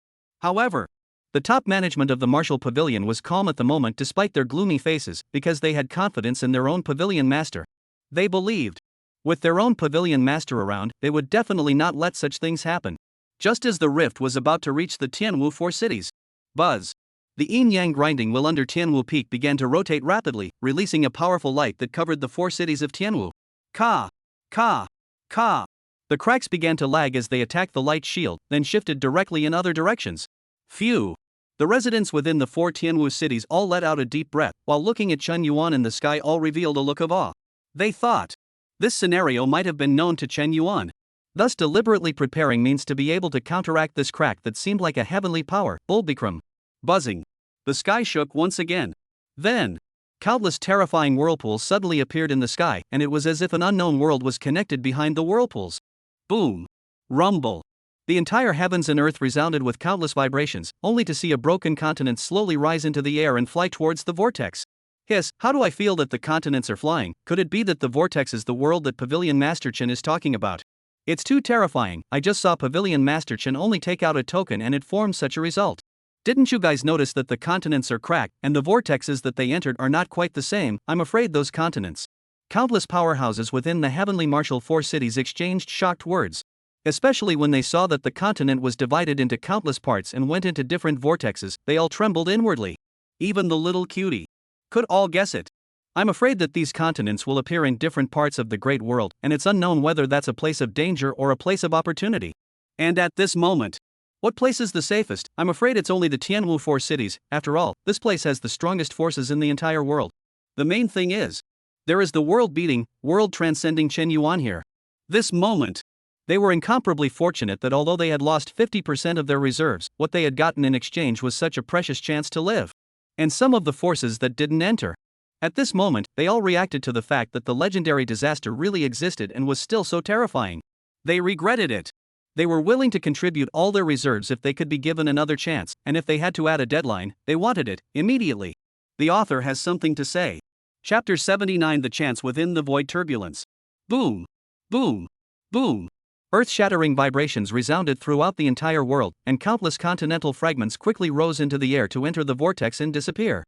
However, the top management of the martial pavilion was calm at the moment despite their gloomy faces, because they had confidence in their own pavilion master. They believed, with their own pavilion master around, they would definitely not let such things happen. Just as the rift was about to reach the Tianwu 4 cities, buzz! The yin-yang grinding wheel under Tianwu Peak began to rotate rapidly, releasing a powerful light that covered the 4 cities of Tianwu. Ka! Ka! Ka! The cracks began to lag as they attacked the light shield, then shifted directly in other directions. Phew! The residents within the 4 Tianwu cities all let out a deep breath, while looking at Chen Yuan in the sky all revealed a look of awe. They thought this scenario might have been known to Chen Yuan. Thus deliberately preparing means to be able to counteract this crack that seemed like a heavenly power. Bulbikram. Buzzing. The sky shook once again. Then, countless terrifying whirlpools suddenly appeared in the sky, and it was as if an unknown world was connected behind the whirlpools. Boom. Rumble. The entire heavens and earth resounded with countless vibrations, only to see a broken continent slowly rise into the air and fly towards the vortex. Hiss, how do I feel that the continents are flying? Could it be that the vortex is the world that Pavilion Master Chen is talking about? It's too terrifying. I just saw Pavilion Master Chen only take out a token and it formed such a result. Didn't you guys notice that the continents are cracked, and the vortexes that they entered are not quite the same? I'm afraid those continents. Countless powerhouses within the heavenly martial 4 cities exchanged shocked words. Especially when they saw that the continent was divided into countless parts and went into different vortexes, they all trembled inwardly. Even the little cutie could all guess it. I'm afraid that these continents will appear in different parts of the great world, and it's unknown whether that's a place of danger or a place of opportunity. And at this moment, what place is the safest? I'm afraid it's only the Tianwu 4 cities. After all, this place has the strongest forces in the entire world. The main thing is, there is the world-beating, world-transcending Chen Yuan here. This moment, they were incomparably fortunate that although they had lost 50% of their reserves, what they had gotten in exchange was such a precious chance to live. And some of the forces that didn't enter. At this moment, they all reacted to the fact that the legendary disaster really existed and was still so terrifying. They regretted it. They were willing to contribute all their reserves if they could be given another chance, and if they had to add a deadline, they wanted it, immediately. The author has something to say. Chapter 79: The Chance Within the Void Turbulence. Boom! Boom! Boom! Earth-shattering vibrations resounded throughout the entire world, and countless continental fragments quickly rose into the air to enter the vortex and disappear.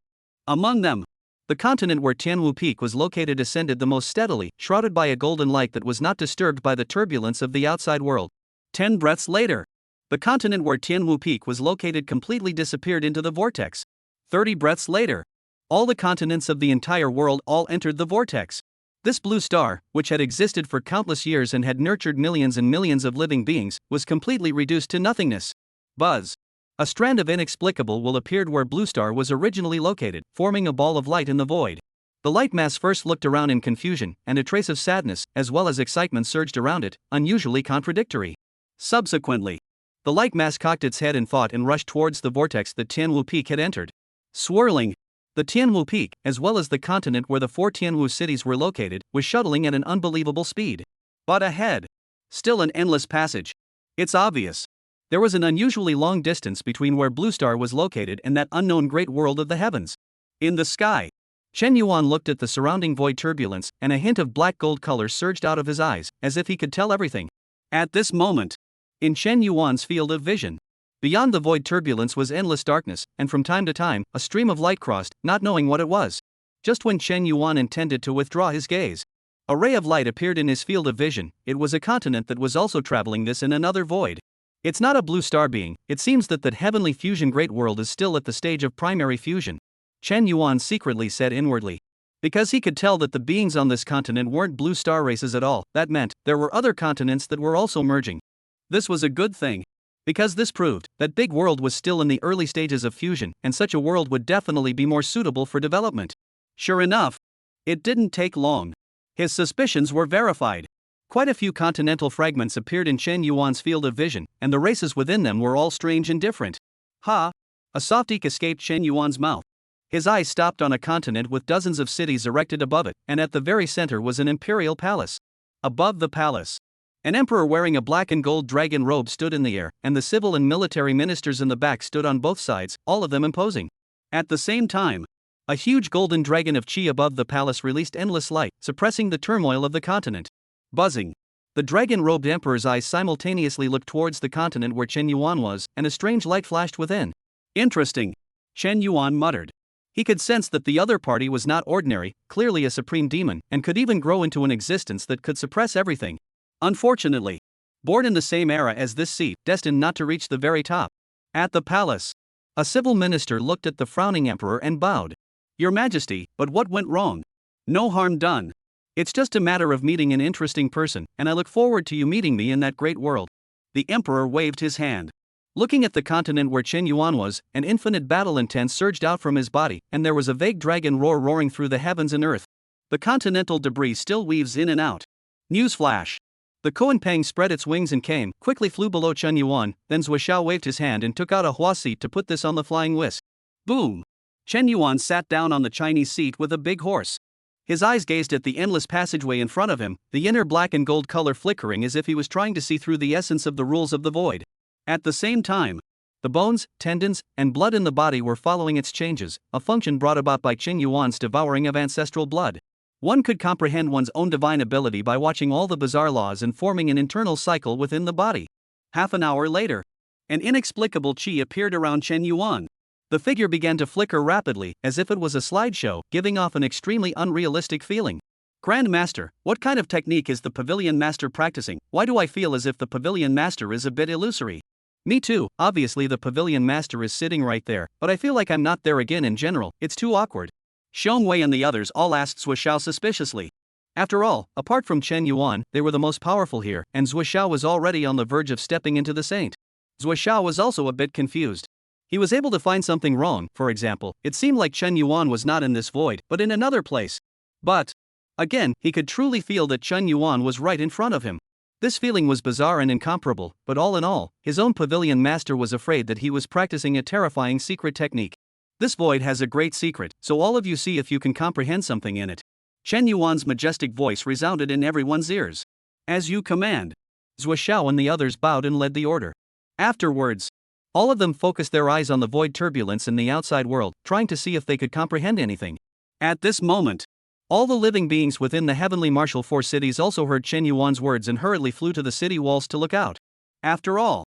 Among them, the continent where Tianwu Peak was located ascended the most steadily, shrouded by a golden light that was not disturbed by the turbulence of the outside world. 10 breaths later, the continent where Tianwu Peak was located completely disappeared into the vortex. 30 breaths later, all the continents of the entire world all entered the vortex. This blue star, which had existed for countless years and had nurtured millions and millions of living beings, was completely reduced to nothingness. Buzz. A strand of inexplicable will appeared where blue star was originally located, forming a ball of light in the void. The light mass first looked around in confusion, and a trace of sadness, as well as excitement surged around it, unusually contradictory. Subsequently, the light mass cocked its head in thought and rushed towards the vortex that Tianwu Peak had entered. Swirling, the Tianwu Peak, as well as the continent where the 4 Tianwu cities were located, was shuttling at an unbelievable speed. But ahead, still an endless passage. It's obvious. There was an unusually long distance between where Blue Star was located and that unknown great world of the heavens. In the sky, Chen Yuan looked at the surrounding void turbulence, and a hint of black gold color surged out of his eyes, as if he could tell everything. At this moment, in Chen Yuan's field of vision, beyond the void turbulence was endless darkness, and from time to time, a stream of light crossed, not knowing what it was. Just when Chen Yuan intended to withdraw his gaze, a ray of light appeared in his field of vision. It was a continent that was also traveling this in another void. It's not a blue star being. It seems that heavenly fusion great world is still at the stage of primary fusion, Chen Yuan secretly said inwardly. Because he could tell that the beings on this continent weren't blue star races at all, that meant there were other continents that were also merging. This was a good thing, because this proved that big world was still in the early stages of fusion, and such a world would definitely be more suitable for development. Sure enough, it didn't take long. His suspicions were verified. Quite a few continental fragments appeared in Chen Yuan's field of vision, and the races within them were all strange and different. Ha! A soft eek escaped Chen Yuan's mouth. His eyes stopped on a continent with dozens of cities erected above it, and at the very center was an imperial palace. Above the palace, an emperor wearing a black and gold dragon robe stood in the air, and the civil and military ministers in the back stood on both sides, all of them imposing. At the same time, a huge golden dragon of chi above the palace released endless light, suppressing the turmoil of the continent. Buzzing, the dragon-robed emperor's eyes simultaneously looked towards the continent where Chen Yuan was, and a strange light flashed within. Interesting, Chen Yuan muttered. He could sense that the other party was not ordinary, clearly a supreme demon, and could even grow into an existence that could suppress everything. Unfortunately, born in the same era as this seat, destined not to reach the very top. At the palace, a civil minister looked at the frowning emperor and bowed. Your Majesty, but what went wrong? No harm done. It's just a matter of meeting an interesting person, and I look forward to you meeting me in that great world. The emperor waved his hand. Looking at the continent where Chen Yuan was, an infinite battle intent surged out from his body, and there was a vague dragon roar roaring through the heavens and earth. The continental debris still weaves in and out. Newsflash. The Koanpang spread its wings and quickly flew below Chen Yuan, then Zuoxiao waved his hand and took out a hua seat to put this on the flying whisk. Boom! Chen Yuan sat down on the Chinese seat with a big horse. His eyes gazed at the endless passageway in front of him, the inner black and gold color flickering as if he was trying to see through the essence of the rules of the void. At the same time, the bones, tendons, and blood in the body were following its changes, a function brought about by Chen Yuan's devouring of ancestral blood. One could comprehend one's own divine ability by watching all the bizarre laws and forming an internal cycle within the body. Half an hour later, an inexplicable chi appeared around Chen Yuan. The figure began to flicker rapidly, as if it was a slideshow, giving off an extremely unrealistic feeling. Grand Master, what kind of technique is the Pavilion Master practicing? Why do I feel as if the Pavilion Master is a bit illusory? Me too, obviously the Pavilion Master is sitting right there, but I feel like I'm not there again in general, it's too awkward. Xiong Wei and the others all asked Zuoxiao suspiciously. After all, apart from Chen Yuan, they were the most powerful here, and Zuoxiao was already on the verge of stepping into the saint. Zuoxiao was also a bit confused. He was able to find something wrong. For example, it seemed like Chen Yuan was not in this void, but in another place. But, again, he could truly feel that Chen Yuan was right in front of him. This feeling was bizarre and incomparable, but all in all, his own Pavilion Master was afraid that he was practicing a terrifying secret technique. This void has a great secret, so all of you see if you can comprehend something in it. Chen Yuan's majestic voice resounded in everyone's ears. As you command. Zuoxiao and the others bowed and led the order. Afterwards, all of them focused their eyes on the void turbulence in the outside world, trying to see if they could comprehend anything. At this moment, all the living beings within the heavenly martial force cities also heard Chen Yuan's words and hurriedly flew to the city walls to look out. After all,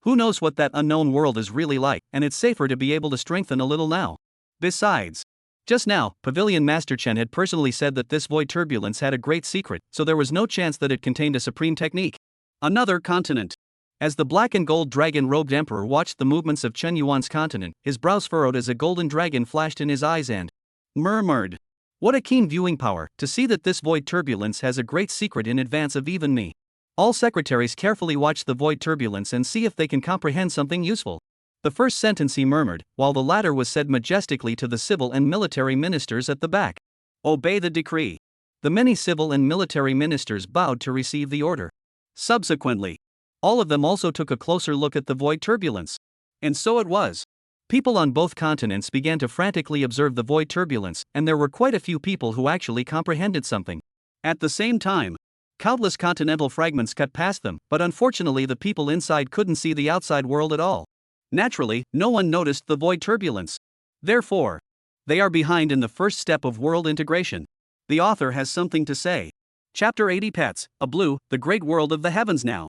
who knows what that unknown world is really like, and it's safer to be able to strengthen a little now. Besides, just now, Pavilion Master Chen had personally said that this void turbulence had a great secret, so there was no chance that it contained a supreme technique. Another continent. As the black and gold dragon-robed emperor watched the movements of Chen Yuan's continent, his brows furrowed as a golden dragon flashed in his eyes and murmured. What a keen viewing power, to see that this void turbulence has a great secret in advance of even me. All secretaries carefully watch the void turbulence and see if they can comprehend something useful. The first sentence he murmured, while the latter was said majestically to the civil and military ministers at the back. Obey the decree. The many civil and military ministers bowed to receive the order. Subsequently, all of them also took a closer look at the void turbulence. And so it was. People on both continents began to frantically observe the void turbulence, and there were quite a few people who actually comprehended something. At the same time, countless continental fragments cut past them, but unfortunately the people inside couldn't see the outside world at all. Naturally, no one noticed the void turbulence. Therefore, they are behind in the first step of world integration. The author has something to say. Chapter 80 Pets, a Blue, the Great World of the Heavens now.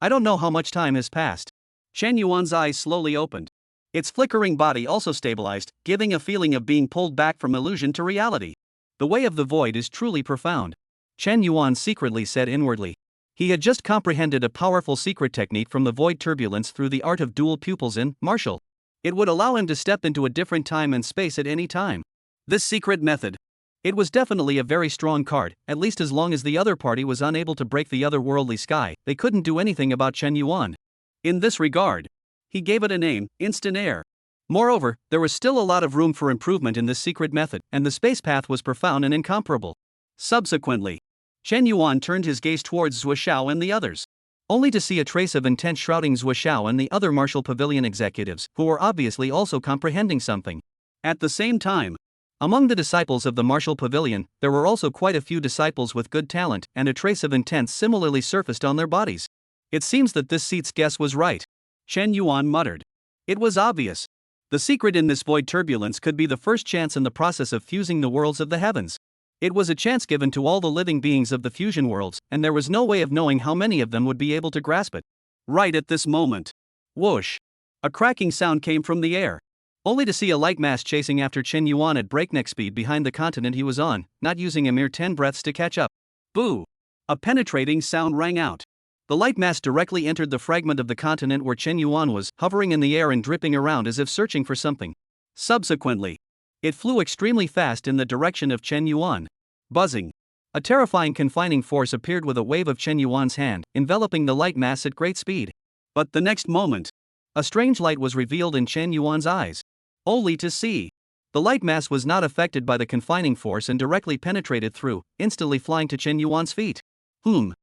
I don't know how much time has passed. Chen Yuan's eyes slowly opened. Its flickering body also stabilized, giving a feeling of being pulled back from illusion to reality. The way of the void is truly profound. Chen Yuan secretly said inwardly. He had just comprehended a powerful secret technique from the void turbulence through the art of dual pupils in martial. It would allow him to step into a different time and space at any time. This secret method. It was definitely a very strong card, at least as long as the other party was unable to break the otherworldly sky, they couldn't do anything about Chen Yuan. In this regard, he gave it a name, Instant Air. Moreover, there was still a lot of room for improvement in this secret method, and the space path was profound and incomparable. Subsequently, Chen Yuan turned his gaze towards Zhuo Xiao and the others, only to see a trace of intent shrouding Zhuo Xiao and the other martial pavilion executives, who were obviously also comprehending something. At the same time, among the disciples of the martial pavilion, there were also quite a few disciples with good talent, and a trace of intent similarly surfaced on their bodies. It seems that this seat's guess was right. Chen Yuan muttered. It was obvious. The secret in this void turbulence could be the first chance in the process of fusing the worlds of the heavens. It was a chance given to all the living beings of the fusion worlds, and there was no way of knowing how many of them would be able to grasp it. Right at this moment. Whoosh! A cracking sound came from the air. Only to see a light mass chasing after Chen Yuan at breakneck speed behind the continent he was on, not using a mere 10 breaths to catch up. Boo! A penetrating sound rang out. The light mass directly entered the fragment of the continent where Chen Yuan was, hovering in the air and dripping around as if searching for something. Subsequently, it flew extremely fast in the direction of Chen Yuan. Buzzing. A terrifying confining force appeared with a wave of Chen Yuan's hand, enveloping the light mass at great speed. But the next moment, a strange light was revealed in Chen Yuan's eyes. Only to see. The light mass was not affected by the confining force and directly penetrated through, instantly flying to Chen Yuan's feet. Whom?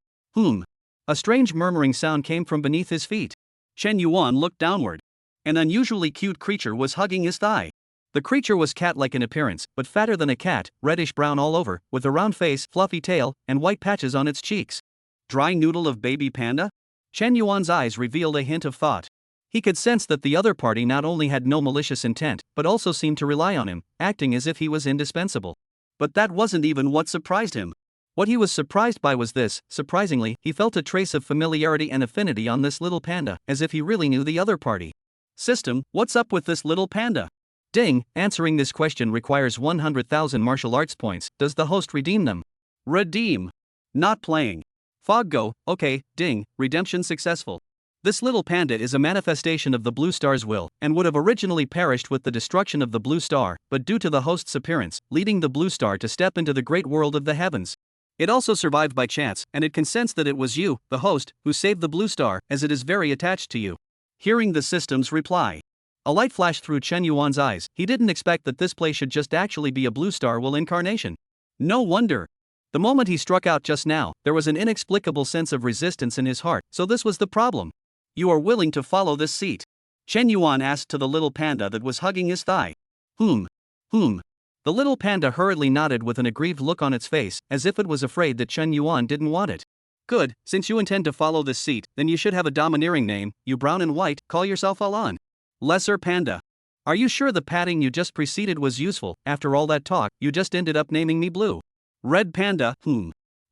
A strange murmuring sound came from beneath his feet. Chen Yuan looked downward. An unusually cute creature was hugging his thigh. The creature was cat-like in appearance, but fatter than a cat, reddish-brown all over, with a round face, fluffy tail, and white patches on its cheeks. Dry noodle of baby panda? Chen Yuan's eyes revealed a hint of thought. He could sense that the other party not only had no malicious intent, but also seemed to rely on him, acting as if he was indispensable. But that wasn't even what surprised him. What he was surprised by was this: surprisingly, he felt a trace of familiarity and affinity on this little panda, as if he really knew the other party. System, what's up with this little panda? Ding, answering this question requires 100,000 martial arts points. Does the host redeem them? Redeem. Not playing. Fog go, okay, ding, redemption successful. This little panda is a manifestation of the blue star's will, and would have originally perished with the destruction of the blue star, but due to the host's appearance, leading the blue star to step into the great world of the heavens. It also survived by chance, and it can sense that it was you, the host, who saved the blue star, as it is very attached to you. Hearing the system's reply, a light flashed through Chen Yuan's eyes. He didn't expect that this place should just actually be a blue star will incarnation. No wonder. The moment he struck out just now, there was an inexplicable sense of resistance in his heart, so this was the problem. You are willing to follow this seat? Chen Yuan asked to the little panda that was hugging his thigh. Whom? The little panda hurriedly nodded with an aggrieved look on its face, as if it was afraid that Chen Yuan didn't want it. Good, since you intend to follow this seat, then you should have a domineering name. You brown and white, call yourself Alan. Lesser panda. Are you sure the patting you just preceded was useful? After all that talk, you just ended up naming me Blue. Red panda.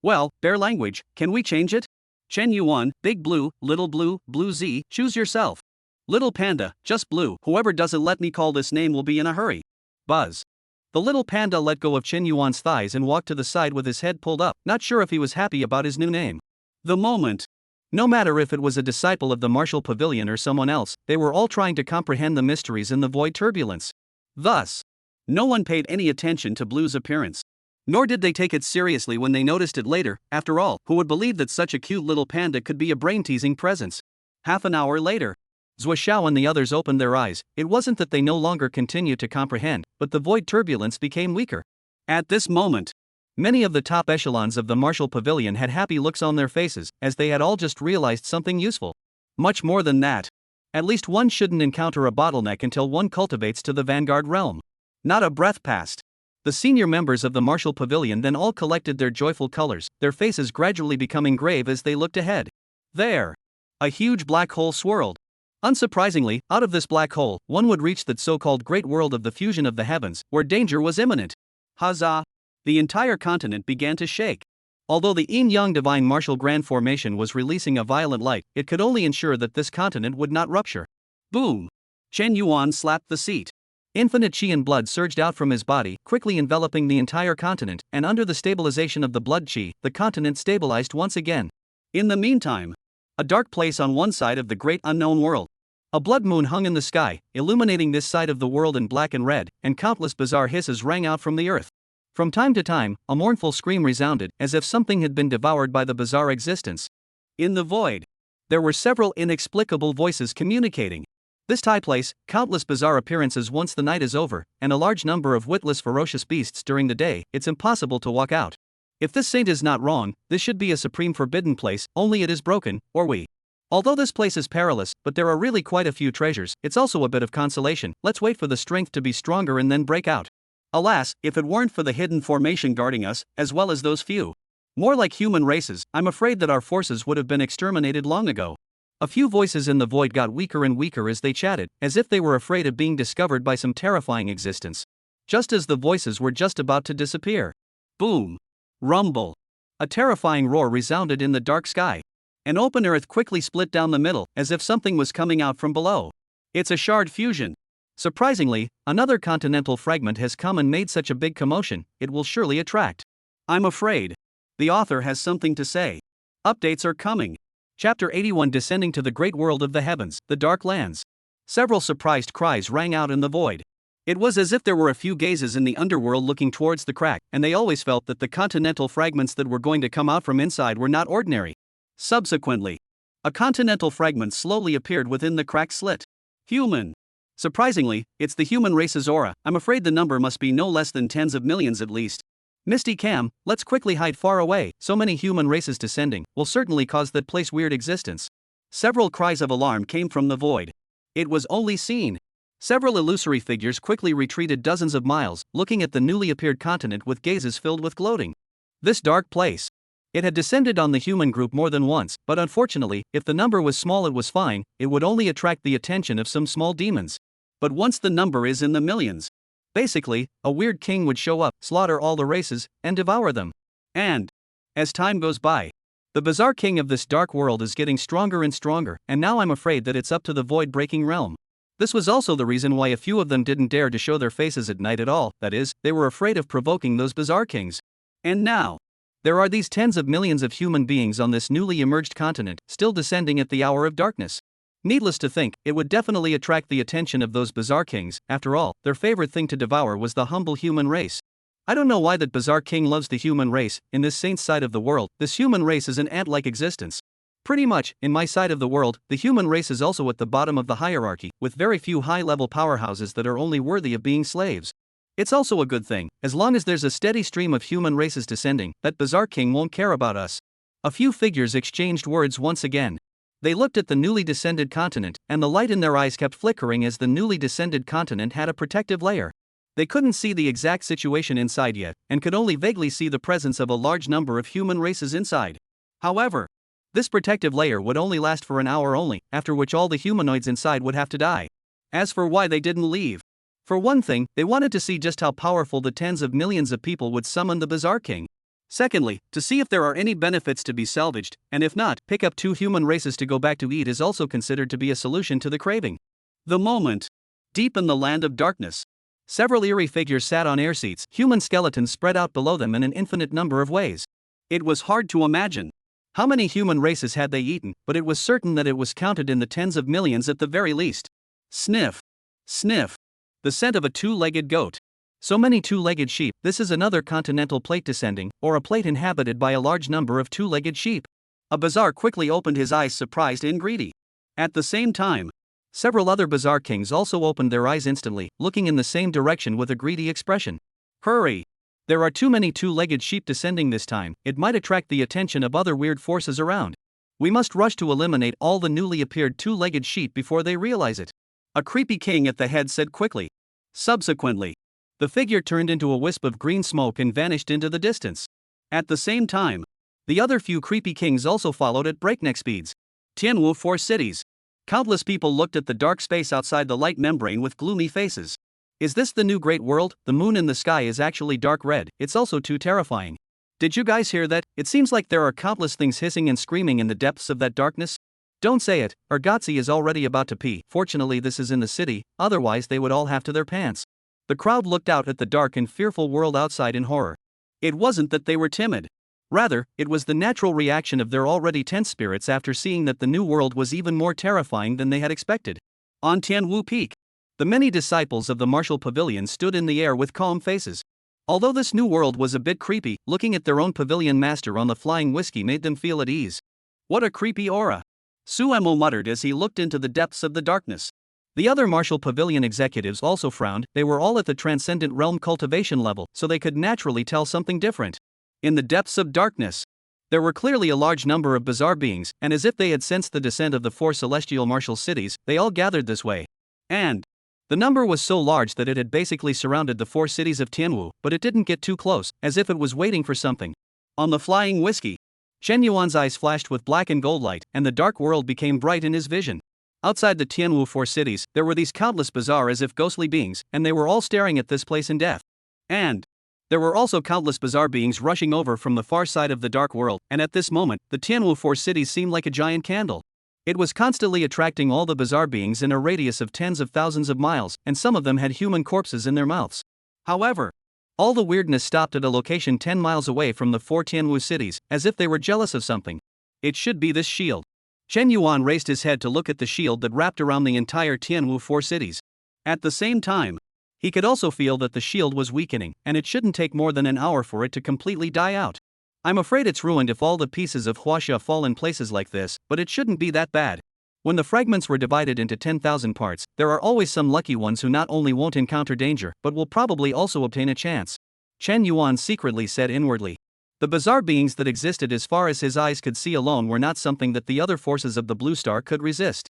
Well, bare language, can we change it? Chen Yuan, Big Blue, Little Blue, Blue Z, choose yourself. Little panda, just Blue. Whoever doesn't let me call this name will be in a hurry. Buzz. The little panda let go of Chen Yuan's thighs and walked to the side with his head pulled up, not sure if he was happy about his new name. The moment No matter if it was a disciple of the martial pavilion or someone else, they were all trying to comprehend the mysteries in the void turbulence. Thus, no one paid any attention to Blue's appearance. Nor did they take it seriously when they noticed it later. After all, who would believe that such a cute little panda could be a brain-teasing presence? Half an hour later, Zuoxiao and the others opened their eyes. It wasn't that they no longer continued to comprehend, but the void turbulence became weaker. At this moment, many of the top echelons of the martial pavilion had happy looks on their faces, as they had all just realized something useful. Much more than that. At least one shouldn't encounter a bottleneck until one cultivates to the vanguard realm. Not a breath passed. The senior members of the martial pavilion then all collected their joyful colors, their faces gradually becoming grave as they looked ahead. There, a huge black hole swirled. Unsurprisingly, out of this black hole, one would reach that so-called great world of the fusion of the heavens, where danger was imminent. Huzzah! The entire continent began to shake. Although the yin-yang divine martial grand formation was releasing a violent light, it could only ensure that this continent would not rupture. Boom! Chen Yuan slapped the seat. Infinite qi and blood surged out from his body, quickly enveloping the entire continent, and under the stabilization of the blood qi, the continent stabilized once again. In the meantime, a dark place on one side of the great unknown world. A blood moon hung in the sky, illuminating this side of the world in black and red, and countless bizarre hisses rang out from the earth. From time to time, a mournful scream resounded, as if something had been devoured by the bizarre existence. In the void, there were several inexplicable voices communicating. This Tai place, countless bizarre appearances once the night is over, and a large number of witless ferocious beasts during the day, it's impossible to walk out. If this saint is not wrong, this should be a supreme forbidden place, only it is broken, or we. Although this place is perilous, but there are really quite a few treasures, it's also a bit of consolation. Let's wait for the strength to be stronger and then break out. Alas, if it weren't for the hidden formation guarding us, as well as those few, more like human races, I'm afraid that our forces would have been exterminated long ago. A few voices in the void got weaker and weaker as they chatted, as if they were afraid of being discovered by some terrifying existence. Just as the voices were just about to disappear. Boom! Rumble! A terrifying roar resounded in the dark sky. An open earth quickly split down the middle, as if something was coming out from below. It's a shard fusion. Surprisingly, another continental fragment has come and made such a big commotion, it will surely attract. I'm afraid the author has something to say. Updates are coming. Chapter 81 Descending to the Great World of the Heavens, the Dark Lands. Several surprised cries rang out in the void. It was as if there were a few gazes in the underworld looking towards the crack, and they always felt that the continental fragments that were going to come out from inside were not ordinary. Subsequently, a continental fragment slowly appeared within the crack slit. Human. Surprisingly, it's the human race's aura. I'm afraid the number must be no less than tens of millions at least. Misty Cam, let's quickly hide far away. So many human races descending will certainly cause that place weird existence. Several cries of alarm came from the void. It was only seen. Several illusory figures quickly retreated dozens of miles, looking at the newly appeared continent with gazes filled with gloating. This dark place. It had descended on the human group more than once, but unfortunately, if the number was small it was fine, it would only attract the attention of some small demons. But once the number is in the millions, basically, a weird king would show up, slaughter all the races, and devour them. And, as time goes by, the bizarre king of this dark world is getting stronger and stronger, and now I'm afraid that it's up to the void-breaking realm. This was also the reason why a few of them didn't dare to show their faces at night at all, that is, they were afraid of provoking those bizarre kings. And now, there are these tens of millions of human beings on this newly emerged continent, still descending at the hour of darkness. Needless to think, it would definitely attract the attention of those bizarre kings. After all, their favorite thing to devour was the humble human race. I don't know why that bizarre king loves the human race. In this saint's side of the world, this human race is an ant-like existence. Pretty much, in my side of the world, the human race is also at the bottom of the hierarchy, with very few high-level powerhouses that are only worthy of being slaves. It's also a good thing, as long as there's a steady stream of human races descending, that bizarre king won't care about us. A few figures exchanged words once again. They looked at the newly descended continent, and the light in their eyes kept flickering as the newly descended continent had a protective layer. They couldn't see the exact situation inside yet, and could only vaguely see the presence of a large number of human races inside. However, this protective layer would only last for an hour only, after which all the humanoids inside would have to die. As for why they didn't leave, for one thing, they wanted to see just how powerful the tens of millions of people would summon the Bizarre King. Secondly, to see if there are any benefits to be salvaged, and if not, pick up 2 human races to go back to eat is also considered to be a solution to the craving. The moment. Deep in the land of darkness. Several eerie figures sat on air seats, human skeletons spread out below them in an infinite number of ways. It was hard to imagine. How many human races had they eaten? But it was certain that it was counted in the tens of millions at the very least. Sniff. Sniff. The scent of a two-legged goat. So many two-legged sheep. This is another continental plate descending, or a plate inhabited by a large number of two-legged sheep. A bazaar quickly opened his eyes, surprised and greedy. At the same time, several other bazaar kings also opened their eyes instantly, looking in the same direction with a greedy expression. Hurry! There are too many two-legged sheep descending this time. It might attract the attention of other weird forces around. We must rush to eliminate all the newly appeared two-legged sheep before they realize it. A creepy king at the head said quickly. Subsequently, the figure turned into a wisp of green smoke and vanished into the distance. At the same time, the other few creepy kings also followed at breakneck speeds. Tianwu 4 cities. Countless people looked at the dark space outside the light membrane with gloomy faces. Is this the new great world? The moon in the sky is actually dark red. It's also too terrifying. Did you guys hear that? It seems like there are countless things hissing and screaming in the depths of that darkness. Don't say it, Urgatzi is already about to pee. Fortunately this is in the city, otherwise they would all have to their pants. The crowd looked out at the dark and fearful world outside in horror. It wasn't that they were timid. Rather, it was the natural reaction of their already tense spirits after seeing that the new world was even more terrifying than they had expected. On Tianwu Peak, the many disciples of the martial pavilion stood in the air with calm faces. Although this new world was a bit creepy, looking at their own pavilion master on the flying whiskey made them feel at ease. What a creepy aura! Suemo muttered as he looked into the depths of the darkness. The other martial pavilion executives also frowned. They were all at the transcendent realm cultivation level, so they could naturally tell something different. In the depths of darkness, there were clearly a large number of bizarre beings, and as if they had sensed the descent of the 4 celestial martial cities, they all gathered this way. And the number was so large that it had basically surrounded the 4 cities of Tianwu, but it didn't get too close, as if it was waiting for something. On the flying whiskey, Shen Yuan's eyes flashed with black and gold light, and the dark world became bright in his vision. Outside the Tianwu 4 cities, there were these countless bizarre as if ghostly beings, and they were all staring at this place in death. And there were also countless bizarre beings rushing over from the far side of the dark world, and at this moment, the Tianwu 4 cities seemed like a giant candle. It was constantly attracting all the bizarre beings in a radius of tens of thousands of miles, and some of them had human corpses in their mouths. However, all the weirdness stopped at a location 10 miles away from the 4 Tianwu cities, as if they were jealous of something. It should be this shield. Shen Yuan raised his head to look at the shield that wrapped around the entire Tianwu 4 cities. At the same time, he could also feel that the shield was weakening, and it shouldn't take more than an hour for it to completely die out. I'm afraid it's ruined if all the pieces of Huaxia fall in places like this, but it shouldn't be that bad. When the fragments were divided into 10,000 parts, there are always some lucky ones who not only won't encounter danger, but will probably also obtain a chance. Chen Yuan secretly said inwardly. The bizarre beings that existed as far as his eyes could see alone were not something that the other forces of the Blue Star could resist.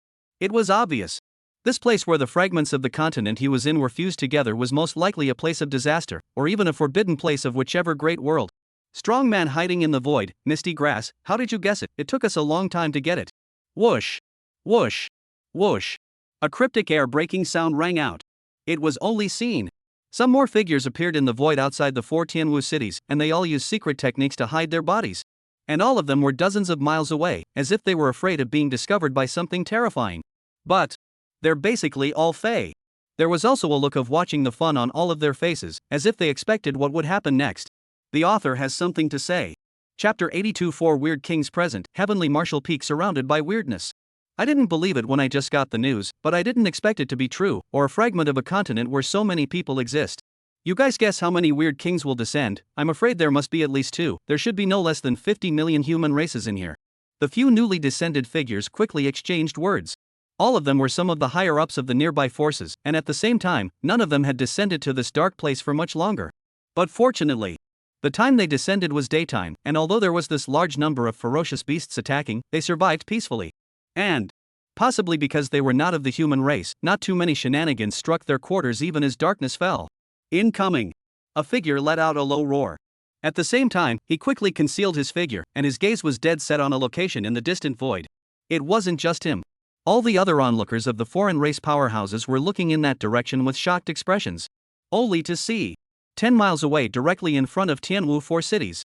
It was obvious. This place where the fragments of the continent he was in were fused together was most likely a place of disaster, or even a forbidden place of whichever great world. Strong man hiding in the void, misty grass, how did you guess it? It took us a long time to get it. Whoosh! Whoosh! Whoosh! A cryptic air-breaking sound rang out. It was only seen. Some more figures appeared in the void outside the 4 Tianwu cities, and they all used secret techniques to hide their bodies. And all of them were dozens of miles away, as if they were afraid of being discovered by something terrifying. But they're basically all Fae. There was also a look of watching the fun on all of their faces, as if they expected what would happen next. The author has something to say. Chapter 82 4 Weird Kings Present, Heavenly Martial Peak surrounded by weirdness. I didn't believe it when I just got the news, but I didn't expect it to be true, or a fragment of a continent where so many people exist. You guys guess how many weird kings will descend? I'm afraid there must be at least 2. There should be no less than 50 million human races in here. The few newly descended figures quickly exchanged words. All of them were some of the higher-ups of the nearby forces, and at the same time, none of them had descended to this dark place for much longer. But fortunately, the time they descended was daytime, and although there was this large number of ferocious beasts attacking, they survived peacefully. And, possibly because they were not of the human race, not too many shenanigans struck their quarters even as darkness fell. Incoming! A figure let out a low roar. At the same time, he quickly concealed his figure, and his gaze was dead set on a location in the distant void. It wasn't just him. All the other onlookers of the foreign race powerhouses were looking in that direction with shocked expressions. Only to see 10 miles away directly in front of Tianwu 4 cities.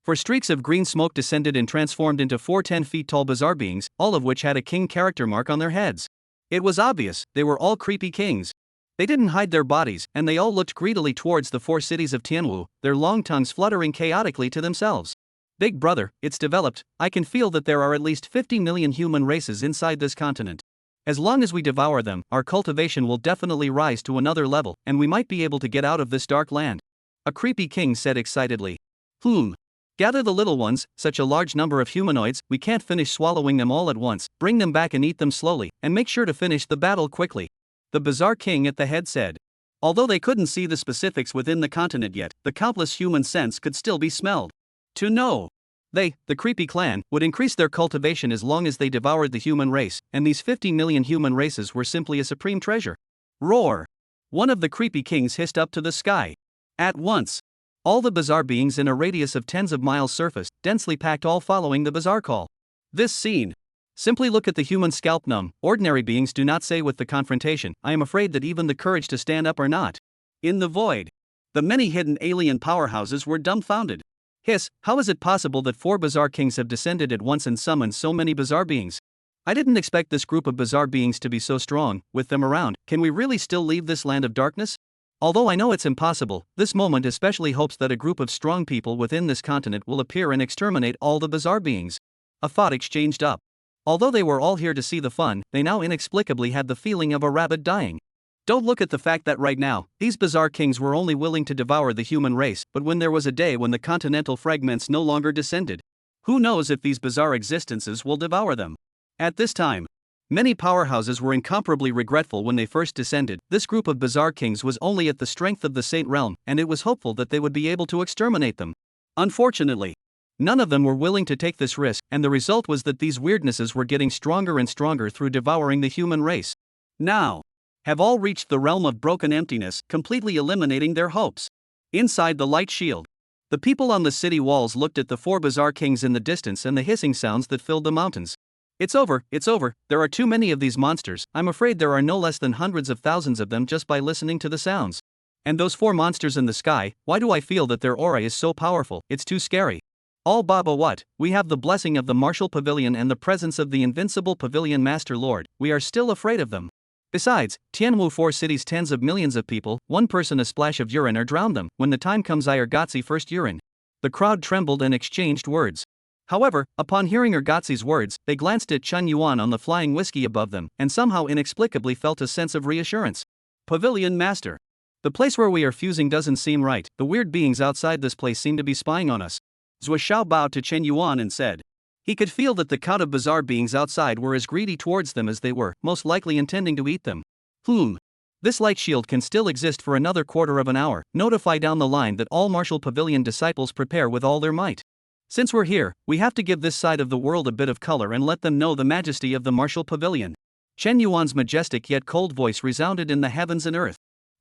4 streaks of green smoke descended and transformed into 4 10 feet tall bizarre beings, all of which had a king character mark on their heads. It was obvious, they were all creepy kings. They didn't hide their bodies, and they all looked greedily towards the 4 cities of Tianwu, their long tongues fluttering chaotically to themselves. Big brother, it's developed. I can feel that there are at least 50 million human races inside this continent. As long as we devour them, our cultivation will definitely rise to another level, and we might be able to get out of this dark land. A creepy king said excitedly. Gather the little ones, such a large number of humanoids, we can't finish swallowing them all at once, bring them back and eat them slowly, and make sure to finish the battle quickly. The bizarre king at the head said. Although they couldn't see the specifics within the continent yet, the countless human scents could still be smelled. To know. They, the creepy clan, would increase their cultivation as long as they devoured the human race, and these 50 million human races were simply a supreme treasure. Roar! One of the creepy kings hissed up to the sky. At once. All the bizarre beings in a radius of tens of miles surfaced, densely packed, all following the bizarre call. This scene. Simply look at the human scalp numb. Ordinary beings do not say with the confrontation, I am afraid that even the courage to stand up are not. In the void. The many hidden alien powerhouses were dumbfounded. Hiss, how is it possible that 4 bizarre kings have descended at once and summoned so many bizarre beings? I didn't expect this group of bizarre beings to be so strong. With them around, can we really still leave this land of darkness? Although I know it's impossible, this moment especially hopes that a group of strong people within this continent will appear and exterminate all the bizarre beings. A thought exchanged up. Although they were all here to see the fun, they now inexplicably had the feeling of a rabbit dying. Don't look at the fact that right now, these bizarre kings were only willing to devour the human race, but when there was a day when the continental fragments no longer descended. Who knows if these bizarre existences will devour them? At this time, many powerhouses were incomparably regretful when they first descended. This group of bizarre kings was only at the strength of the Saint Realm, and it was hopeful that they would be able to exterminate them. Unfortunately, none of them were willing to take this risk, and the result was that these weirdnesses were getting stronger and stronger through devouring the human race. Now, have all reached the realm of broken emptiness, completely eliminating their hopes. Inside the light shield, the people on the city walls looked at the 4 bizarre kings in the distance and the hissing sounds that filled the mountains. It's over, there are too many of these monsters. I'm afraid there are no less than hundreds of thousands of them just by listening to the sounds. And those 4 monsters in the sky, why do I feel that their aura is so powerful? It's too scary. All Baba what? We have the blessing of the martial pavilion and the presence of the invincible pavilion master lord. We are still afraid of them. Besides, Tianwu 4 cities, tens of millions of people, one person a splash of urine or drown them. When the time comes Irgatsi first urine. The crowd trembled and exchanged words. However, upon hearing Ergatzi's words, they glanced at Chun Yuan on the flying whiskey above them, and somehow inexplicably felt a sense of reassurance. Pavilion Master. The place where we are fusing doesn't seem right. The weird beings outside this place seem to be spying on us. Zhou Xiao bowed to Chen Yuan and said. He could feel that the count of bizarre beings outside were as greedy towards them as they were, most likely intending to eat them. This light shield can still exist for another quarter of an hour. Notify down the line that all Martial Pavilion disciples prepare with all their might. Since we're here, we have to give this side of the world a bit of color and let them know the majesty of the Martial Pavilion. Chen Yuan's majestic yet cold voice resounded in the heavens and earth.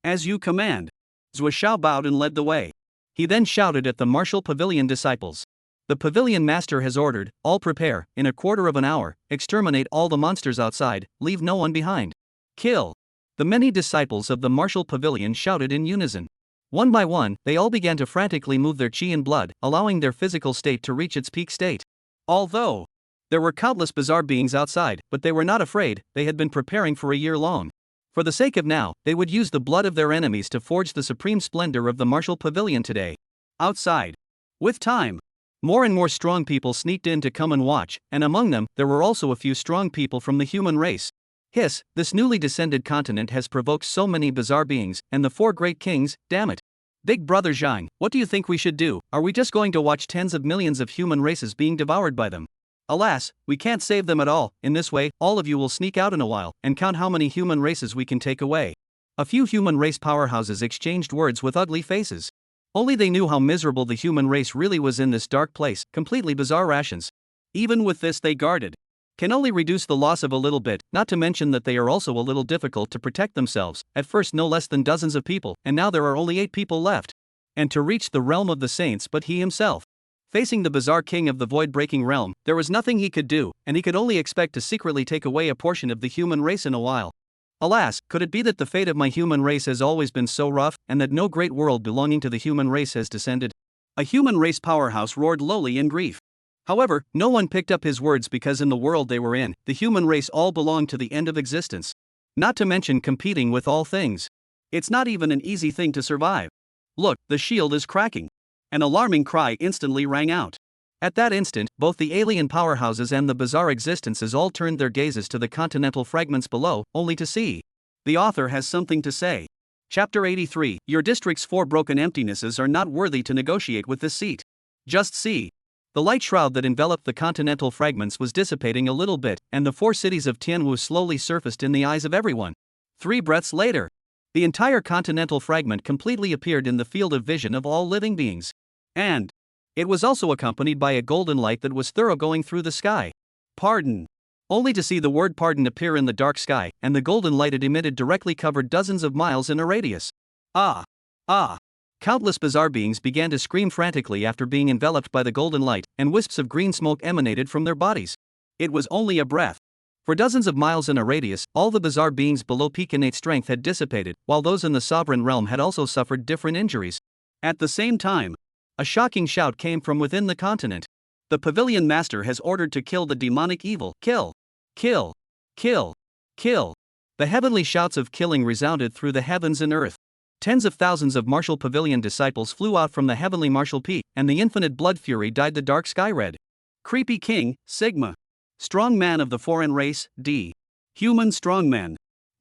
As you command. Zhou Xiao bowed and led the way. He then shouted at the Martial Pavilion disciples. The Pavilion Master has ordered, all prepare, in a quarter of an hour, exterminate all the monsters outside, leave no one behind. Kill. The many disciples of the Martial Pavilion shouted in unison. One by one, they all began to frantically move their chi and blood, allowing their physical state to reach its peak state. Although there were countless bizarre beings outside, but they were not afraid. They had been preparing for a year long. For the sake of now, they would use the blood of their enemies to forge the supreme splendor of the Martial Pavilion today. Outside. With time, more and more strong people sneaked in to come and watch, and among them, there were also a few strong people from the human race. Hiss, this newly descended continent has provoked so many bizarre beings, and the 4 great kings, damn it. Big brother Zhang, what do you think we should do? Are we just going to watch tens of millions of human races being devoured by them? Alas, we can't save them at all. In this way, all of you will sneak out in a while, and count how many human races we can take away. A few human race powerhouses exchanged words with ugly faces. Only they knew how miserable the human race really was in this dark place, completely bizarre rations. Even with this they guarded. Can only reduce the loss of a little bit, not to mention that they are also a little difficult to protect themselves, at first no less than dozens of people, and now there are only 8 people left. And to reach the realm of the saints but he himself. Facing the bizarre king of the void-breaking realm, there was nothing he could do, and he could only expect to secretly take away a portion of the human race in a while. Alas, could it be that the fate of my human race has always been so rough, and that no great world belonging to the human race has descended? A human race powerhouse roared lowly in grief. However, no one picked up his words because in the world they were in, the human race all belonged to the end of existence. Not to mention competing with all things. It's not even an easy thing to survive. Look, the shield is cracking. An alarming cry instantly rang out. At that instant, both the alien powerhouses and the bizarre existences all turned their gazes to the continental fragments below, only to see. The author has something to say. Chapter 83. Your district's 4 broken emptinesses are not worthy to negotiate with this seat. Just see. The light shroud that enveloped the continental fragments was dissipating a little bit, and the 4 cities of Tianwu slowly surfaced in the eyes of everyone. 3 breaths later, the entire continental fragment completely appeared in the field of vision of all living beings. And it was also accompanied by a golden light that was thoroughgoing through the sky. Pardon. Only to see the word pardon appear in the dark sky, and the golden light it emitted directly covered dozens of miles in a radius. Ah! Ah! Countless bizarre beings began to scream frantically after being enveloped by the golden light, and wisps of green smoke emanated from their bodies. It was only a breath. For dozens of miles in a radius, all the bizarre beings below peak innate strength had dissipated, while those in the sovereign realm had also suffered different injuries. At the same time, a shocking shout came from within the continent. The Pavilion Master has ordered to kill the demonic evil. Kill! Kill! Kill! Kill! The heavenly shouts of killing resounded through the heavens and earth. Tens of thousands of martial Pavilion disciples flew out from the heavenly martial peak, and the infinite blood fury dyed the dark sky red. Creepy King, Sigma. Strong man of the foreign race, D. Human strongman.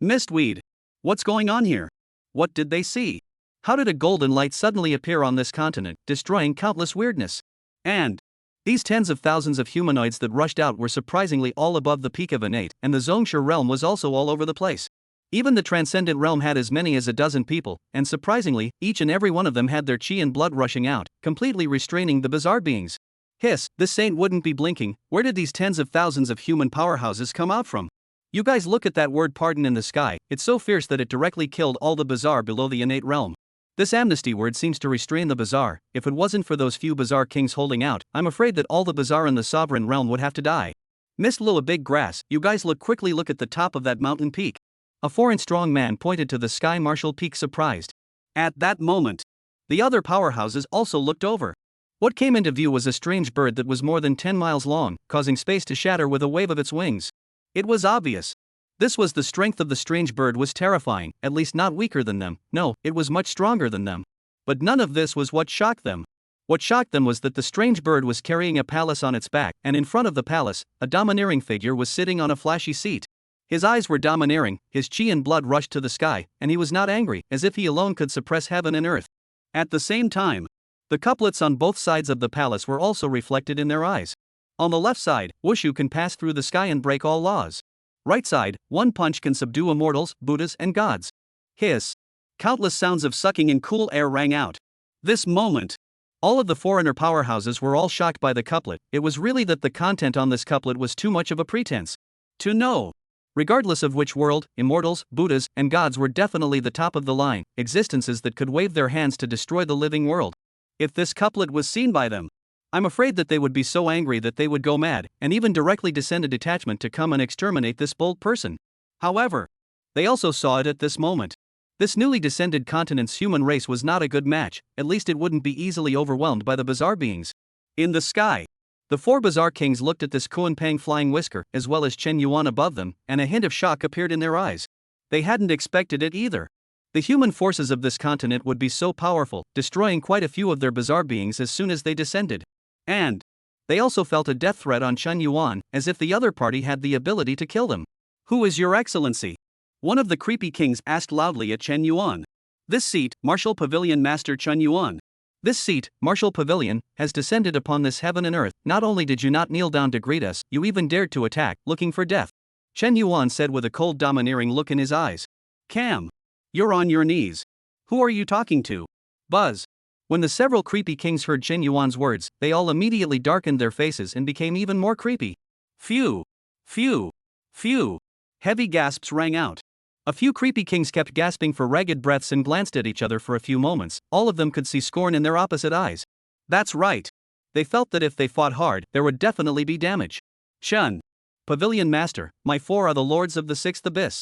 Mistweed. What's going on here? What did they see? How did a golden light suddenly appear on this continent, destroying countless weirdness? And these tens of thousands of humanoids that rushed out were surprisingly all above the peak of innate, and the Zhongshe realm was also all over the place. Even the transcendent realm had as many as a dozen people, and surprisingly, each and every one of them had their chi and blood rushing out, completely restraining the bizarre beings. Hiss, this saint wouldn't be blinking. Where did these tens of thousands of human powerhouses come out from? You guys look at that word pardon in the sky, it's so fierce that it directly killed all the bizarre below the innate realm. This amnesty word seems to restrain the bizarre. If it wasn't for those few bizarre kings holding out, I'm afraid that all the bizarre in the sovereign realm would have to die. Miss Lua Big Grass, you guys look at the top of that mountain peak. A foreign strong man pointed to the sky martial peak surprised. At that moment, the other powerhouses also looked over. What came into view was a strange bird that was more than 10 miles long, causing space to shatter with a wave of its wings. It was obvious. This was the strength of the strange bird was terrifying, at least not weaker than them, no, it was much stronger than them. But none of this was what shocked them. What shocked them was that the strange bird was carrying a palace on its back, and in front of the palace, a domineering figure was sitting on a flashy seat. His eyes were domineering, his chi and blood rushed to the sky, and he was not angry, as if he alone could suppress heaven and earth. At the same time, the couplets on both sides of the palace were also reflected in their eyes. On the left side, Wushu can pass through the sky and break all laws. Right side, one punch can subdue immortals, Buddhas, and gods. Hiss. Countless sounds of sucking in cool air rang out. This moment, all of the foreigner powerhouses were all shocked by the couplet. It was really that the content on this couplet was too much of a pretense. To know. Regardless of which world, immortals, Buddhas, and gods were definitely the top of the line, existences that could wave their hands to destroy the living world. If this couplet was seen by them, I'm afraid that they would be so angry that they would go mad, and even directly descend a detachment to come and exterminate this bold person. However, they also saw it at this moment. This newly descended continent's human race was not a good match, at least it wouldn't be easily overwhelmed by the bizarre beings. In the sky, the 4 bizarre kings looked at this Kuan-Pang flying whisker, as well as Chen Yuan above them, and a hint of shock appeared in their eyes. They hadn't expected it either. The human forces of this continent would be so powerful, destroying quite a few of their bizarre beings as soon as they descended. And they also felt a death threat on Chen Yuan, as if the other party had the ability to kill them. Who is your excellency? One of the creepy kings asked loudly at Chen Yuan. This seat, Martial Pavilion Master Chen Yuan. This seat, Martial Pavilion, has descended upon this heaven and earth. Not only did you not kneel down to greet us, you even dared to attack, looking for death. Chen Yuan said with a cold domineering look in his eyes. Cam. You're on your knees. Who are you talking to? Buzz. When the several creepy kings heard Chen Yuan's words, they all immediately darkened their faces and became even more creepy. Phew. Phew. Phew. Heavy gasps rang out. A few creepy kings kept gasping for ragged breaths and glanced at each other for a few moments. All of them could see scorn in their opposite eyes. That's right. They felt that if they fought hard, there would definitely be damage. Chen. Pavilion Master, my 4 are the lords of the 6th abyss.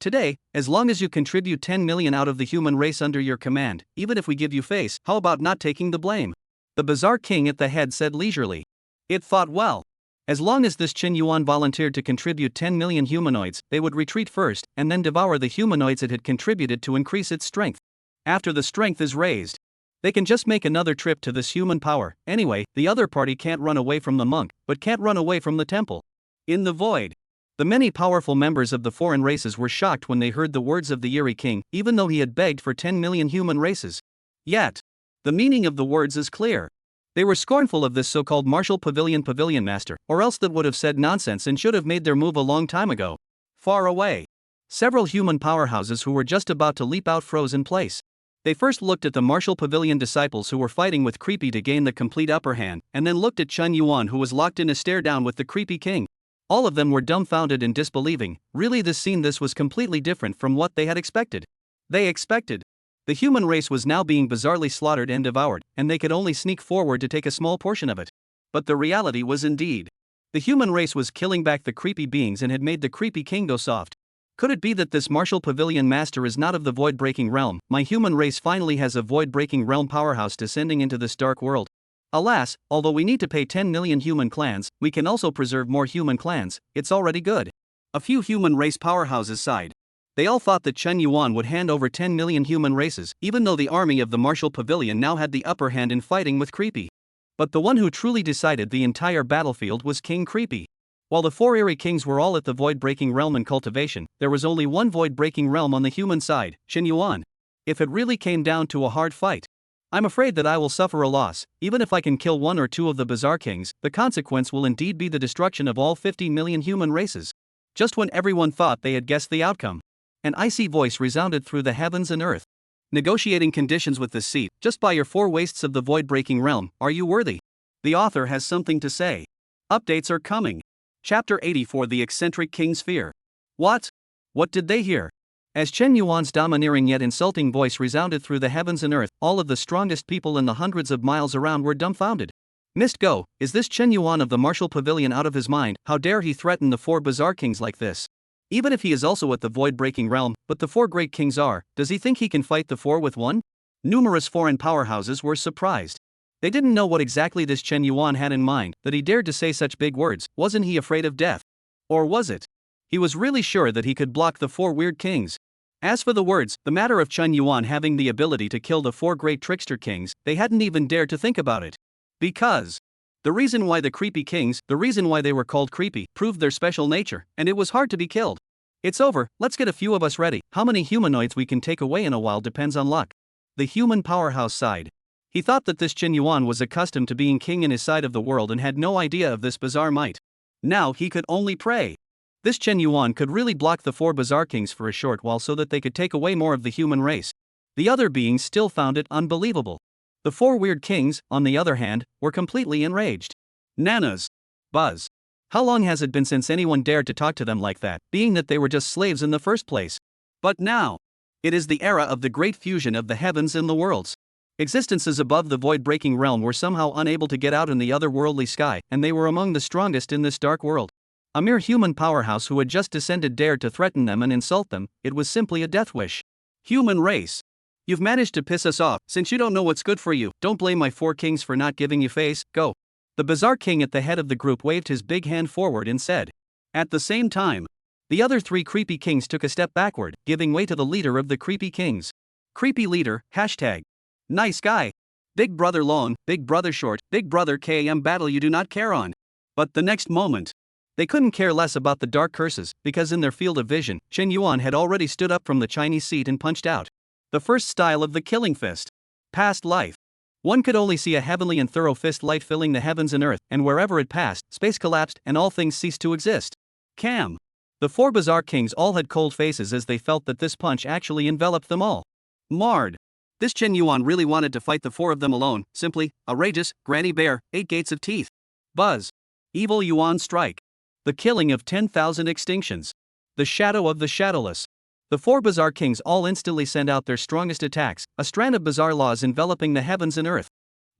Today, as long as you contribute 10 million out of the human race under your command, even if we give you face, how about not taking the blame? The bizarre king at the head said leisurely. It thought well. As long as this Chen Yuan volunteered to contribute 10 million humanoids, they would retreat first, and then devour the humanoids it had contributed to increase its strength. After the strength is raised, They can just make another trip to this human power. Anyway, the other party can't run away from the monk, but can't run away from the temple. In the void, the many powerful members of the foreign races were shocked when they heard the words of the Eerie King, even though he had begged for 10 million human races. Yet, the meaning of the words is clear. They were scornful of this so-called martial pavilion master, or else that would have said nonsense and should have made their move a long time ago. Far away, several human powerhouses who were just about to leap out froze in place. They first looked at the martial pavilion disciples who were fighting with Creepy to gain the complete upper hand, and then looked at Chen Yuan who was locked in a stare down with the Creepy King. All of them were dumbfounded and disbelieving. Really, this was completely different from what they had expected. They expected the human race was now being bizarrely slaughtered and devoured, and they could only sneak forward to take a small portion of it. But the reality was indeed, the human race was killing back the creepy beings and had made the Creepy King go soft. Could it be that this martial pavilion master is not of the void-breaking realm? My human race finally has a void-breaking realm powerhouse descending into this dark world. Alas, although we need to pay 10 million human clans, we can also preserve more human clans. It's already good. A few human race powerhouses sighed. They all thought that Chen Yuan would hand over 10 million human races, even though the army of the martial pavilion now had the upper hand in fighting with Creepy. But the one who truly decided the entire battlefield was King Creepy. While the four Eerie Kings were all at the void-breaking realm in cultivation, there was only one void-breaking realm on the human side, Chen Yuan. If it really came down to a hard fight, I'm afraid that I will suffer a loss. Even if I can kill one or two of the bizarre kings, the consequence will indeed be the destruction of all 50 million human races. Just when everyone thought they had guessed the outcome, an icy voice resounded through the heavens and earth. Negotiating conditions with the seat, just by your four wastes of the void-breaking realm, are you worthy? The author has something to say. Updates are coming. Chapter 84, The Eccentric King's Fear. What? What did they hear? As Chen Yuan's domineering yet insulting voice resounded through the heavens and earth, all of the strongest people in the hundreds of miles around were dumbfounded. Missed go, is this Chen Yuan of the martial pavilion out of his mind? How dare he threaten the four bizarre kings like this? Even if he is also at the void-breaking realm, but the four great kings are, does he think he can fight the four with one? Numerous foreign powerhouses were surprised. They didn't know what exactly this Chen Yuan had in mind, that he dared to say such big words. Wasn't he afraid of death? Or was it? He was really sure that he could block the four weird kings. As for the words, the matter of Chen Yuan having the ability to kill the four great trickster kings, they hadn't even dared to think about it. Because the reason why the creepy kings, the reason why they were called creepy, proved their special nature, and it was hard to be killed. It's over, let's get a few of us ready. How many humanoids we can take away in a while depends on luck. The human powerhouse sighed. He thought that this Chen Yuan was accustomed to being king in his side of the world and had no idea of this bizarre might. Now he could only pray. This Chen Yuan could really block the four bizarre kings for a short while so that they could take away more of the human race. The other beings still found it unbelievable. The four weird kings, on the other hand, were completely enraged. Nanas. Buzz. How long has it been since anyone dared to talk to them like that, being that they were just slaves in the first place? But now, it is the era of the great fusion of the heavens and the worlds. Existences above the void-breaking realm were somehow unable to get out in the otherworldly sky, and they were among the strongest in this dark world. A mere human powerhouse who had just descended dared to threaten them and insult them. It was simply a death wish. Human race. You've managed to piss us off. Since you don't know what's good for you, don't blame my four kings for not giving you face, go. The bizarre king at the head of the group waved his big hand forward and said. At the same time, the other three creepy kings took a step backward, giving way to the leader of the creepy kings. Creepy leader, hashtag. Nice guy. Big brother long, big brother short, big brother KM battle you do not care on. But the next moment, they couldn't care less about the dark curses, because in their field of vision, Chen Yuan had already stood up from the Chinese seat and punched out. The first style of the killing fist. Past life. One could only see a heavenly and thorough fist light filling the heavens and earth, and wherever it passed, space collapsed and all things ceased to exist. Cam. The four bizarre kings all had cold faces as they felt that this punch actually enveloped them all. Marred. This Chen Yuan really wanted to fight the four of them alone, simply, outrageous, granny bear, 8 gates of teeth. Buzz. Evil Yuan strike. The killing of 10,000 extinctions. The shadow of the shadowless. The four bizarre kings all instantly send out their strongest attacks, a strand of bizarre laws enveloping the heavens and earth.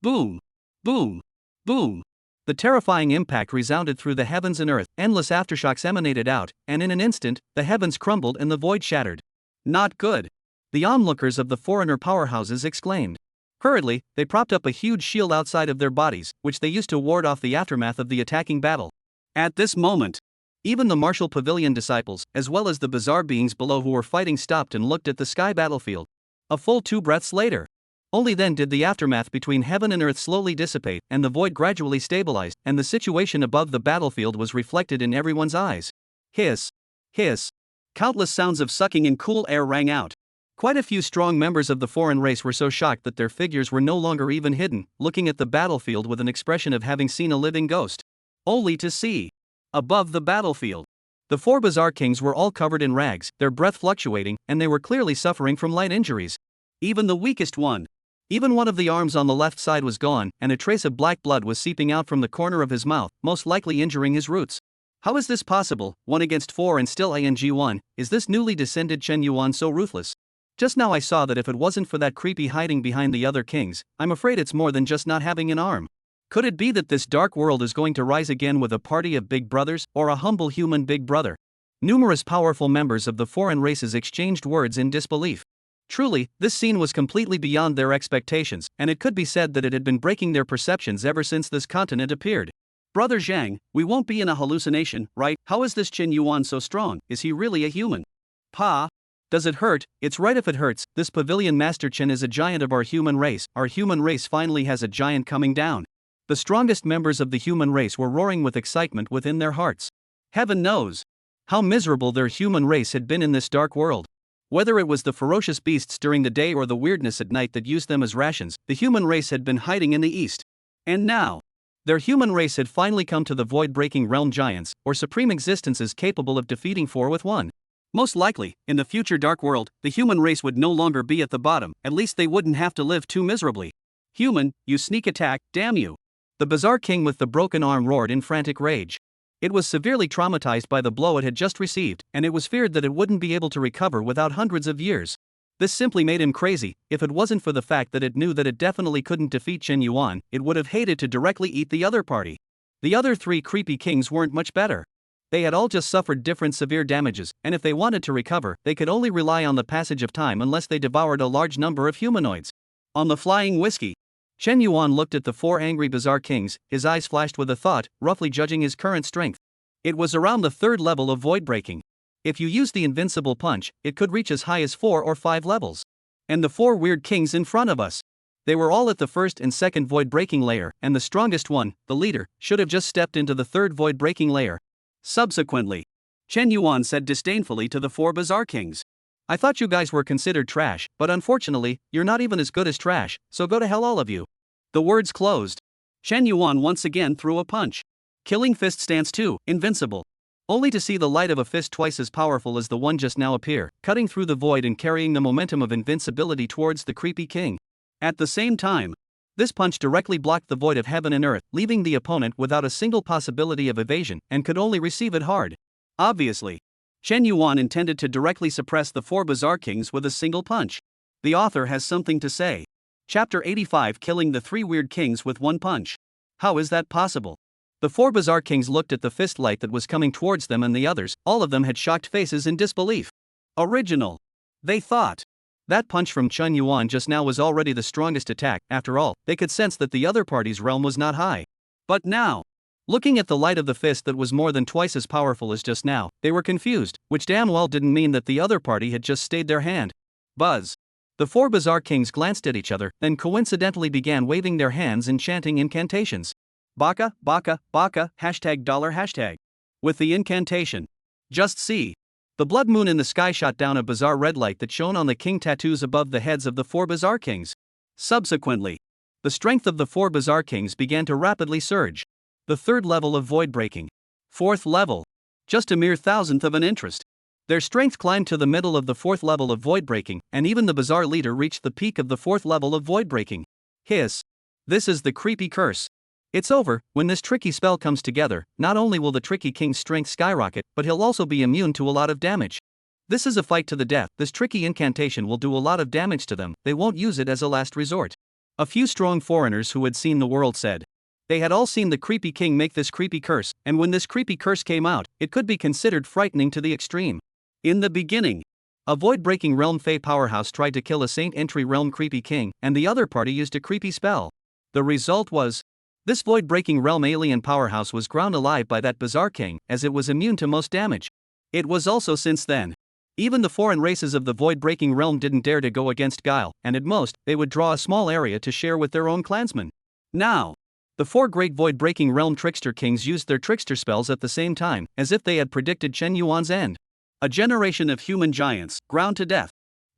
Boom! Boom! Boom! The terrifying impact resounded through the heavens and earth, endless aftershocks emanated out, and in an instant, the heavens crumbled and the void shattered. Not good! The onlookers of the foreigner powerhouses exclaimed. Hurriedly, they propped up a huge shield outside of their bodies, which they used to ward off the aftermath of the attacking battle. At this moment, even the martial pavilion disciples, as well as the bizarre beings below who were fighting stopped and looked at the sky battlefield. A full 2 breaths later, Only then did the aftermath between heaven and earth slowly dissipate, and the void gradually stabilized, and the situation above the battlefield was reflected in everyone's eyes. Hiss. Hiss. Countless sounds of sucking in cool air rang out. Quite a few strong members of the foreign race were so shocked that their figures were no longer even hidden, looking at the battlefield with an expression of having seen a living ghost. Only to see. Above the battlefield. The 4 bizarre kings were all covered in rags, their breath fluctuating, and they were clearly suffering from light injuries. Even the weakest one. Even one of the arms on the left side was gone, and a trace of black blood was seeping out from the corner of his mouth, most likely injuring his roots. How is this possible, 1 against 4 and still ING1, is this newly descended Chen Yuan so ruthless? Just now I saw that if it wasn't for that creepy hiding behind the other kings, I'm afraid it's more than just not having an arm. Could it be that this dark world is going to rise again with a party of big brothers, or a humble human big brother? Numerous powerful members of the foreign races exchanged words in disbelief. Truly, this scene was completely beyond their expectations, and it could be said that it had been breaking their perceptions ever since this continent appeared. Brother Zhang, we won't be in a hallucination, right? How is this Chen Yuan so strong? Is he really a human? Pa? Does it hurt? It's right if it hurts. This Pavilion Master Chen is a giant of our human race. Our human race finally has a giant coming down. The strongest members of the human race were roaring with excitement within their hearts. Heaven knows how miserable their human race had been in this dark world. Whether it was the ferocious beasts during the day or the weirdness at night that used them as rations, the human race had been hiding in the east. And now, their human race had finally come to the void-breaking realm giants, or supreme existences capable of defeating 4 with 1. Most likely, in the future dark world, the human race would no longer be at the bottom, at least they wouldn't have to live too miserably. Human, you sneak attack, damn you! The bizarre king with the broken arm roared in frantic rage. It was severely traumatized by the blow it had just received, and it was feared that it wouldn't be able to recover without hundreds of years. This simply made him crazy. If it wasn't for the fact that it knew that it definitely couldn't defeat Chen Yuan, it would have hated to directly eat the other party. The other 3 creepy kings weren't much better. They had all just suffered different severe damages, and if they wanted to recover, they could only rely on the passage of time unless they devoured a large number of humanoids. On the flying whiskey. Chen Yuan looked at the 4 angry bizarre kings, his eyes flashed with a thought, roughly judging his current strength. It was around the 3rd level of void breaking. If you used the invincible punch, it could reach as high as 4 or 5 levels. And the 4 weird kings in front of us. They were all at the 1st and 2nd void breaking layer, and the strongest one, the leader, should have just stepped into the 3rd void breaking layer. Subsequently, Chen Yuan said disdainfully to the 4 bizarre kings. I thought you guys were considered trash, but unfortunately, you're not even as good as trash, so go to hell all of you. The words closed. Chen Yuan once again threw a punch. Killing fist stance 2, invincible. Only to see the light of a fist twice as powerful as the one just now appear, cutting through the void and carrying the momentum of invincibility towards the creepy king. At the same time, this punch directly blocked the void of heaven and earth, leaving the opponent without a single possibility of evasion, and could only receive it hard. Obviously, Chen Yuan intended to directly suppress the 4 bizarre kings with a single punch. The author has something to say. Chapter 85, Killing the 3 weird kings with 1 punch. How is that possible? The 4 bizarre kings looked at the fist light that was coming towards them, and the others, all of them had shocked faces in disbelief. Original. They thought. That punch from Chen Yuan just now was already the strongest attack. After all, they could sense that the other party's realm was not high. But now, looking at the light of the fist that was more than twice as powerful as just now, they were confused, which damn well didn't mean that the other party had just stayed their hand. Buzz. The 4 bizarre kings glanced at each other, then coincidentally began waving their hands and chanting incantations. Baka, baka, baka, $. With the incantation. Just see. The blood moon in the sky shot down a bizarre red light that shone on the king tattoos above the heads of the 4 bizarre kings. Subsequently, the strength of the 4 bizarre kings began to rapidly surge. The 3rd level of void breaking. 4th level. Just a mere thousandth of an interest. Their strength climbed to the middle of the 4th level of void breaking, and even the bizarre leader reached the peak of the 4th level of void breaking. Hiss. This is the creepy curse. It's over. When this tricky spell comes together, not only will the tricky king's strength skyrocket, but he'll also be immune to a lot of damage. This is a fight to the death. This tricky incantation will do a lot of damage to them. They won't use it as a last resort. A few strong foreigners who had seen the world said. They had all seen the creepy king make this creepy curse, and when this creepy curse came out, it could be considered frightening to the extreme. In the beginning, a void-breaking realm Fey powerhouse tried to kill a Saint Entry realm creepy king, and the other party used a creepy spell. The result was, this void-breaking realm alien powerhouse was ground alive by that bizarre king, as it was immune to most damage. It was also since then. Even the foreign races of the void-breaking realm didn't dare to go against Guile, and at most, they would draw a small area to share with their own clansmen. Now, the four great void-breaking realm trickster kings used their trickster spells at the same time, as if they had predicted Chen Yuan's end. A generation of human giants, ground to death.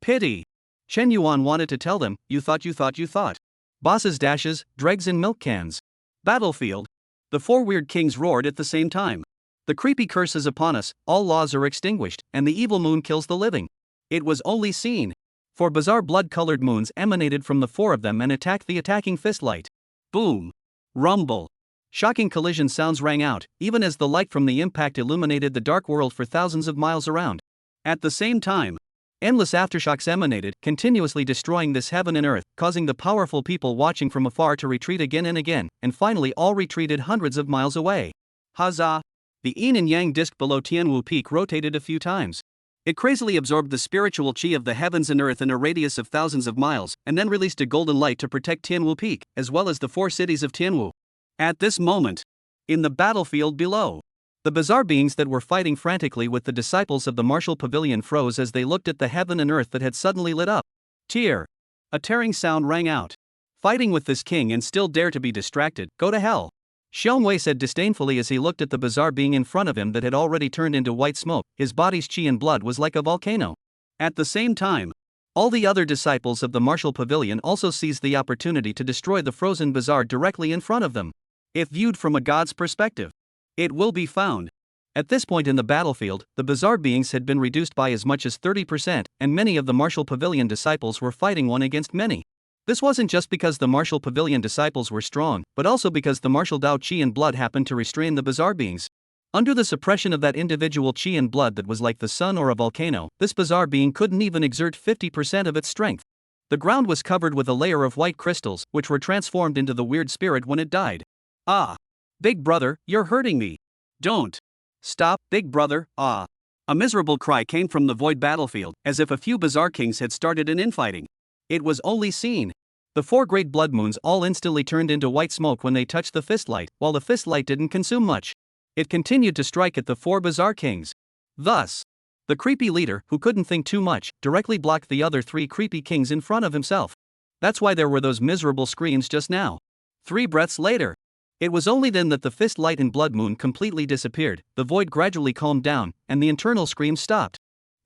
Pity. Chen Yuan wanted to tell them, you thought. Bosses dashes, dregs and milk cans. Battlefield. The four weird kings roared at the same time. The creepy curse is upon us, all laws are extinguished, and the evil moon kills the living. It was only seen. Four bizarre blood-colored moons emanated from the four of them and attacked the attacking fistlight. Boom. Rumble. Shocking collision sounds rang out, even as the light from the impact illuminated the dark world for thousands of miles around. At the same time, endless aftershocks emanated, continuously destroying this heaven and earth, causing the powerful people watching from afar to retreat again and again, and finally all retreated hundreds of miles away. Huzzah! The yin and yang disk below Tianwu Peak rotated a few times. It crazily absorbed the spiritual chi of the heavens and earth in a radius of thousands of miles, and then released a golden light to protect Tianwu Peak, as well as the four cities of Tianwu. At this moment, in the battlefield below, the bizarre beings that were fighting frantically with the disciples of the martial pavilion froze as they looked at the heaven and earth that had suddenly lit up. Tear. A tearing sound rang out. Fighting with this king and still dare to be distracted, go to hell. Xiongwei said disdainfully as he looked at the bizarre being in front of him that had already turned into white smoke. His body's chi and blood was like a volcano. At the same time, all the other disciples of the martial pavilion also seized the opportunity to destroy the frozen bizarre directly in front of them. If viewed from a god's perspective, it will be found. At this point in the battlefield, the bizarre beings had been reduced by as much as 30%, and many of the martial pavilion disciples were fighting one against many. This wasn't just because the martial pavilion disciples were strong, but also because the martial Dao Qi and blood happened to restrain the bizarre beings. Under the suppression of that individual Qi and blood that was like the sun or a volcano, this bizarre being couldn't even exert 50% of its strength. The ground was covered with a layer of white crystals, which were transformed into the weird spirit when it died. Ah! Big brother, you're hurting me. Don't. Stop, big brother, ah. A miserable cry came from the void battlefield, as if a few bizarre kings had started an infighting. It was only seen. The four great blood moons all instantly turned into white smoke when they touched the fistlight, while the fistlight didn't consume much. It continued to strike at the four bizarre kings. Thus, the creepy leader, who couldn't think too much, directly blocked the other three creepy kings in front of himself. That's why there were those miserable screams just now. 3 breaths later. It was only then that the fistlight and blood moon completely disappeared, the void gradually calmed down, and the internal screams stopped.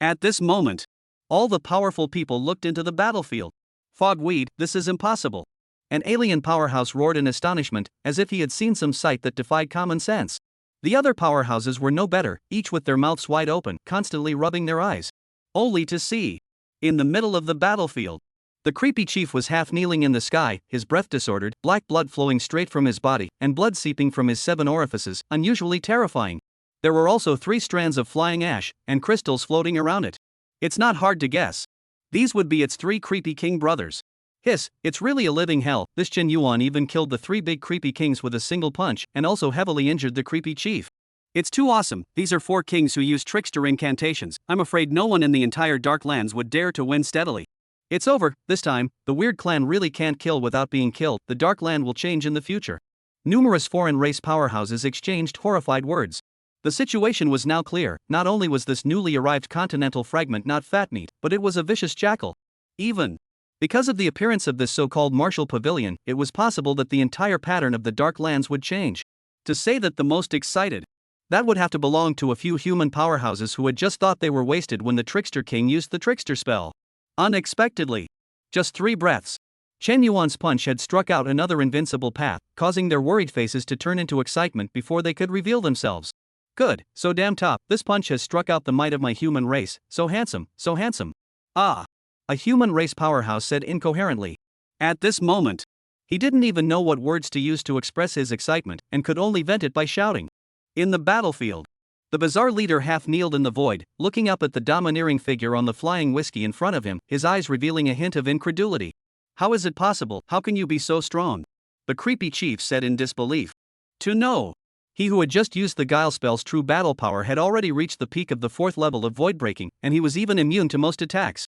At this moment, all the powerful people looked into the battlefield. Fogweed, this is impossible. An alien powerhouse roared in astonishment, as if he had seen some sight that defied common sense. The other powerhouses were no better, each with their mouths wide open, constantly rubbing their eyes. Only to see, in the middle of the battlefield, the creepy chief was half kneeling in the sky, his breath disordered, black blood flowing straight from his body, and blood seeping from his 7 orifices, unusually terrifying. There were also 3 strands of flying ash, and crystals floating around it. It's not hard to guess. These would be its 3 creepy king brothers. Hiss, it's really a living hell. This Chen Yuan even killed the 3 big creepy kings with a single punch, and also heavily injured the creepy chief. It's too awesome. These are 4 kings who use trickster incantations. I'm afraid no one in the entire Dark Lands would dare to win steadily. It's over, this time. The weird clan really can't kill without being killed. The Dark Land will change in the future. Numerous foreign race powerhouses exchanged horrified words. The situation was now clear. Not only was this newly arrived continental fragment not fat meat, but it was a vicious jackal. Even because of the appearance of this so-called martial pavilion, it was possible that the entire pattern of the Dark Lands would change. To say that the most excited, that would have to belong to a few human powerhouses who had just thought they were wasted when the Trickster King used the Trickster spell. Unexpectedly. Just 3 breaths. Chen Yuan's punch had struck out another invincible path, causing their worried faces to turn into excitement before they could reveal themselves. Good, so damn top, this punch has struck out the might of my human race, so handsome, so handsome. Ah. A human race powerhouse said incoherently. At this moment, he didn't even know what words to use to express his excitement, and could only vent it by shouting. In the battlefield, the bizarre leader half kneeled in the void, looking up at the domineering figure on the flying whiskey in front of him, his eyes revealing a hint of incredulity. How is it possible? How can you be so strong? The creepy chief said in disbelief. To know. He who had just used the Guile spell's true battle power had already reached the peak of the 4th level of void breaking, and he was even immune to most attacks.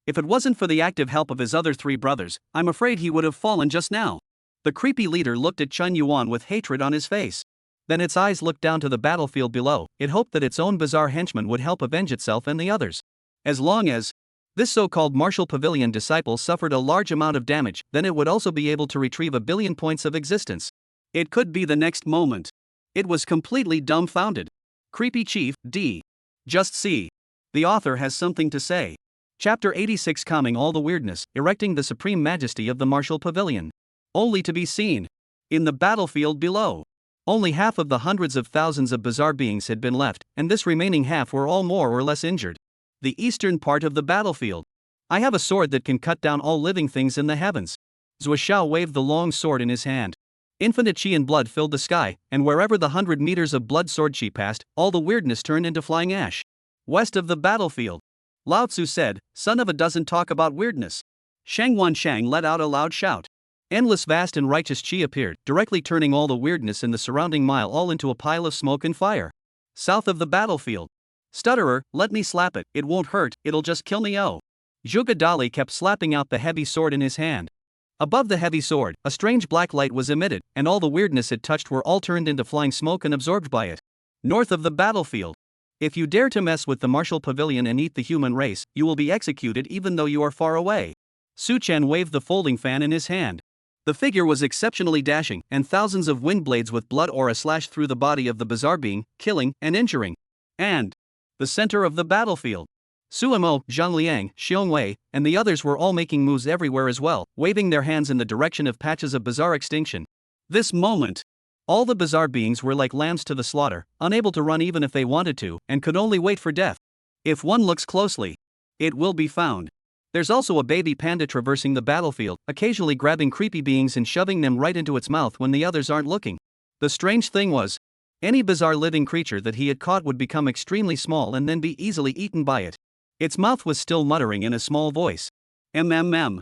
If it wasn't for the active help of his other 3 brothers, I'm afraid he would have fallen just now. The creepy leader looked at Chen Yuan with hatred on his face. Then its eyes looked down to the battlefield below. It hoped that its own bizarre henchman would help avenge itself and the others. As long as this so-called martial pavilion disciple suffered a large amount of damage, then it would also be able to retrieve 1,000,000,000 points of existence. It could be the next moment. It was completely dumbfounded. Creepy Chief, D. Just see. The author has something to say. Chapter 86, calming all the weirdness, erecting the supreme majesty of the martial pavilion. Only to be seen. In the battlefield below. Only half of the hundreds of thousands of bizarre beings had been left, and this remaining half were all more or less injured. The eastern part of the battlefield. I have a sword that can cut down all living things in the heavens. Zuo waved the long sword in his hand. Infinite chi and blood filled the sky, and wherever the 100 meters of blood sword chi passed, all the weirdness turned into flying ash. West of the battlefield. Lao Tzu said, "Son of a doesn't talk about weirdness." Shang Wanshang let out a loud shout. Endless vast and righteous chi appeared, directly turning all the weirdness in the surrounding mile all into a pile of smoke and fire. South of the battlefield. Stutterer, let me slap it, it won't hurt, it'll just kill me. Oh. Zhuge Dali kept slapping out the heavy sword in his hand. Above the heavy sword, a strange black light was emitted, and all the weirdness it touched were all turned into flying smoke and absorbed by it. North of the battlefield. If you dare to mess with the martial pavilion and eat the human race, you will be executed even though you are far away. Su Chen waved the folding fan in his hand. The figure was exceptionally dashing, and thousands of wind blades with blood aura slashed through the body of the bizarre being, killing and injuring. And the center of the battlefield. Suemo, Zhang Liang, Xiong Wei, and the others were all making moves everywhere as well, waving their hands in the direction of patches of bizarre extinction. This moment. All the bizarre beings were like lambs to the slaughter, unable to run even if they wanted to, and could only wait for death. If one looks closely, it will be found. There's also a baby panda traversing the battlefield, occasionally grabbing creepy beings and shoving them right into its mouth when the others aren't looking. The strange thing was, any bizarre living creature that he had caught would become extremely small and then be easily eaten by it. Its mouth was still muttering in a small voice. MMM.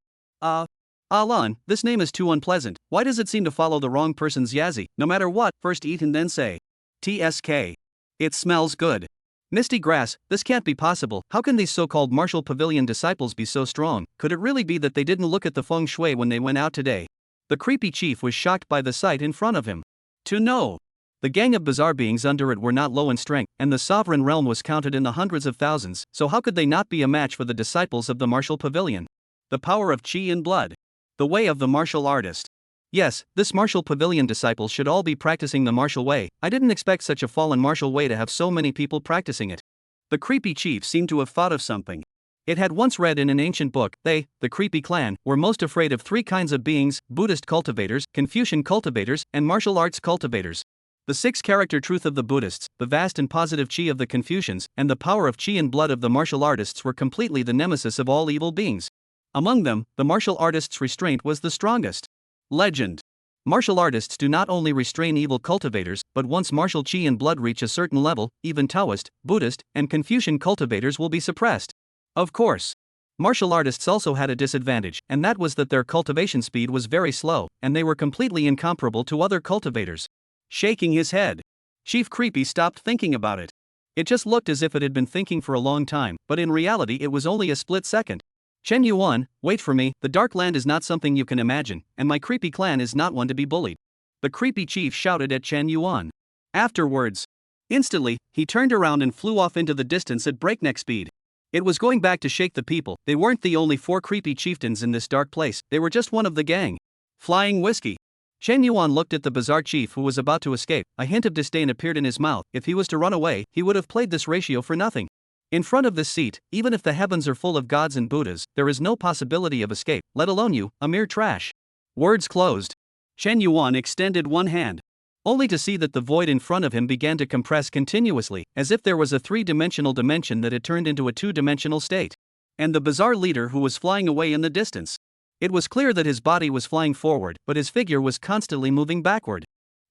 Alan, this name is too unpleasant. Why does it seem to follow the wrong person's Yazzie? No matter what, first eat and then say. TSK. It smells good. Misty grass, this can't be possible. How can these so-called martial pavilion disciples be so strong? Could it really be that they didn't look at the feng shui when they went out today? The creepy chief was shocked by the sight in front of him. To know. The gang of bizarre beings under it were not low in strength, and the sovereign realm was counted in the hundreds of thousands, so how could they not be a match for the disciples of the martial pavilion? The power of chi and blood. The way of the martial artist. Yes, this martial pavilion disciples should all be practicing the martial way. I didn't expect such a fallen martial way to have so many people practicing it. The creepy chief seemed to have thought of something. It had once read in an ancient book, they, the creepy clan, were most afraid of 3 kinds of beings: Buddhist cultivators, Confucian cultivators, and martial arts cultivats. The 6-character truth of the Buddhists, the vast and positive chi of the Confucians, and the power of chi and blood of the martial artists were completely the nemesis of all evil beings. Among them, the martial artists' restraint was the strongest. Legend. Martial artists do not only restrain evil cultivators, but once martial chi and blood reach a certain level, even Taoist, Buddhist, and Confucian cultivators will be suppressed. Of course. Martial artists also had a disadvantage, and that was that their cultivation speed was very slow, and they were completely incomparable to other cultivators. Shaking his head. Chief Creepy stopped thinking about it. It just looked as if it had been thinking for a long time, but in reality it was only a split second. Chen Yuan, wait for me, the Dark Land is not something you can imagine, and my creepy clan is not one to be bullied. The creepy chief shouted at Chen Yuan. Afterwards, instantly, he turned around and flew off into the distance at breakneck speed. It was going back to shake the people. They weren't the only 4 creepy chieftains in this dark place, they were just one of the gang. Flying whiskey. Chen Yuan looked at the bizarre chief who was about to escape. A hint of disdain appeared in his mouth. If he was to run away, he would have played this ratio for nothing. In front of this seat, even if the heavens are full of gods and Buddhas, there is no possibility of escape, let alone you, a mere trash. Words closed. Chen Yuan extended one hand, only to see that the void in front of him began to compress continuously, as if there was a 3-dimensional dimension that had turned into a 2-dimensional state. And the bizarre leader who was flying away in the distance. It was clear that his body was flying forward, but his figure was constantly moving backward.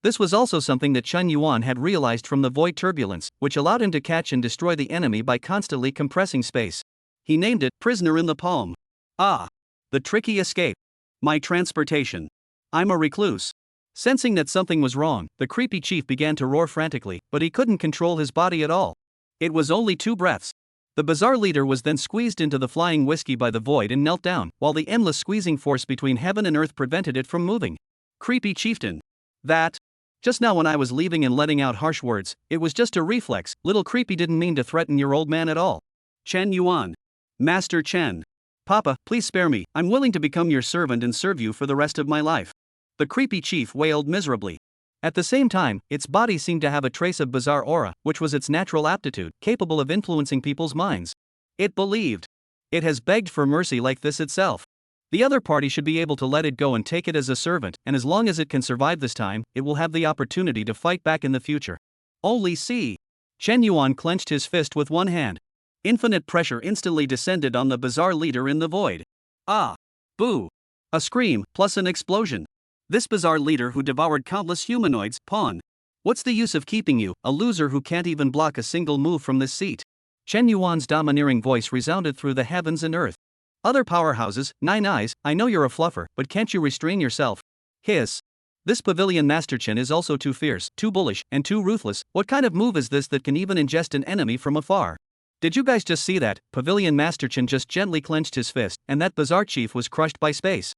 This was also something that Chen Yuan had realized from the void turbulence, which allowed him to catch and destroy the enemy by constantly compressing space. He named it Prisoner in the Palm. Ah. The tricky escape. My transportation. I'm a recluse. Sensing that something was wrong, the creepy chief began to roar frantically, but he couldn't control his body at all. It was only 2 breaths. The bizarre leader was then squeezed into the flying whiskey by the void and knelt down, while the endless squeezing force between heaven and earth prevented it from moving. Creepy chieftain. That Just now when I was leaving and letting out harsh words, it was just a reflex. Little creepy didn't mean to threaten your old man at all. Chen Yuan. Master Chen. Papa, please spare me, I'm willing to become your servant and serve you for the rest of my life. The creepy chief wailed miserably. At the same time, its body seemed to have a trace of bizarre aura, which was its natural aptitude, capable of influencing people's minds. It believed. It has begged for mercy like this itself. The other party should be able to let it go and take it as a servant, and as long as it can survive this time, it will have the opportunity to fight back in the future. Only see. Chen Yuan clenched his fist with one hand. Infinite pressure instantly descended on the bizarre leader in the void. Ah! Boo! A scream, plus an explosion. This bizarre leader who devoured countless humanoids, pawn. What's the use of keeping you, a loser who can't even block a single move from this seat? Chen Yuan's domineering voice resounded through the heavens and earth. Other powerhouses, 9 eyes, I know you're a fluffer, but can't you restrain yourself? Hiss. This Pavilion Master Chen is also too fierce, too bullish, and too ruthless. What kind of move is this that can even ingest an enemy from afar? Did you guys just see that? Pavilion Master Chen just gently clenched his fist, and that bizarre chief was crushed by space.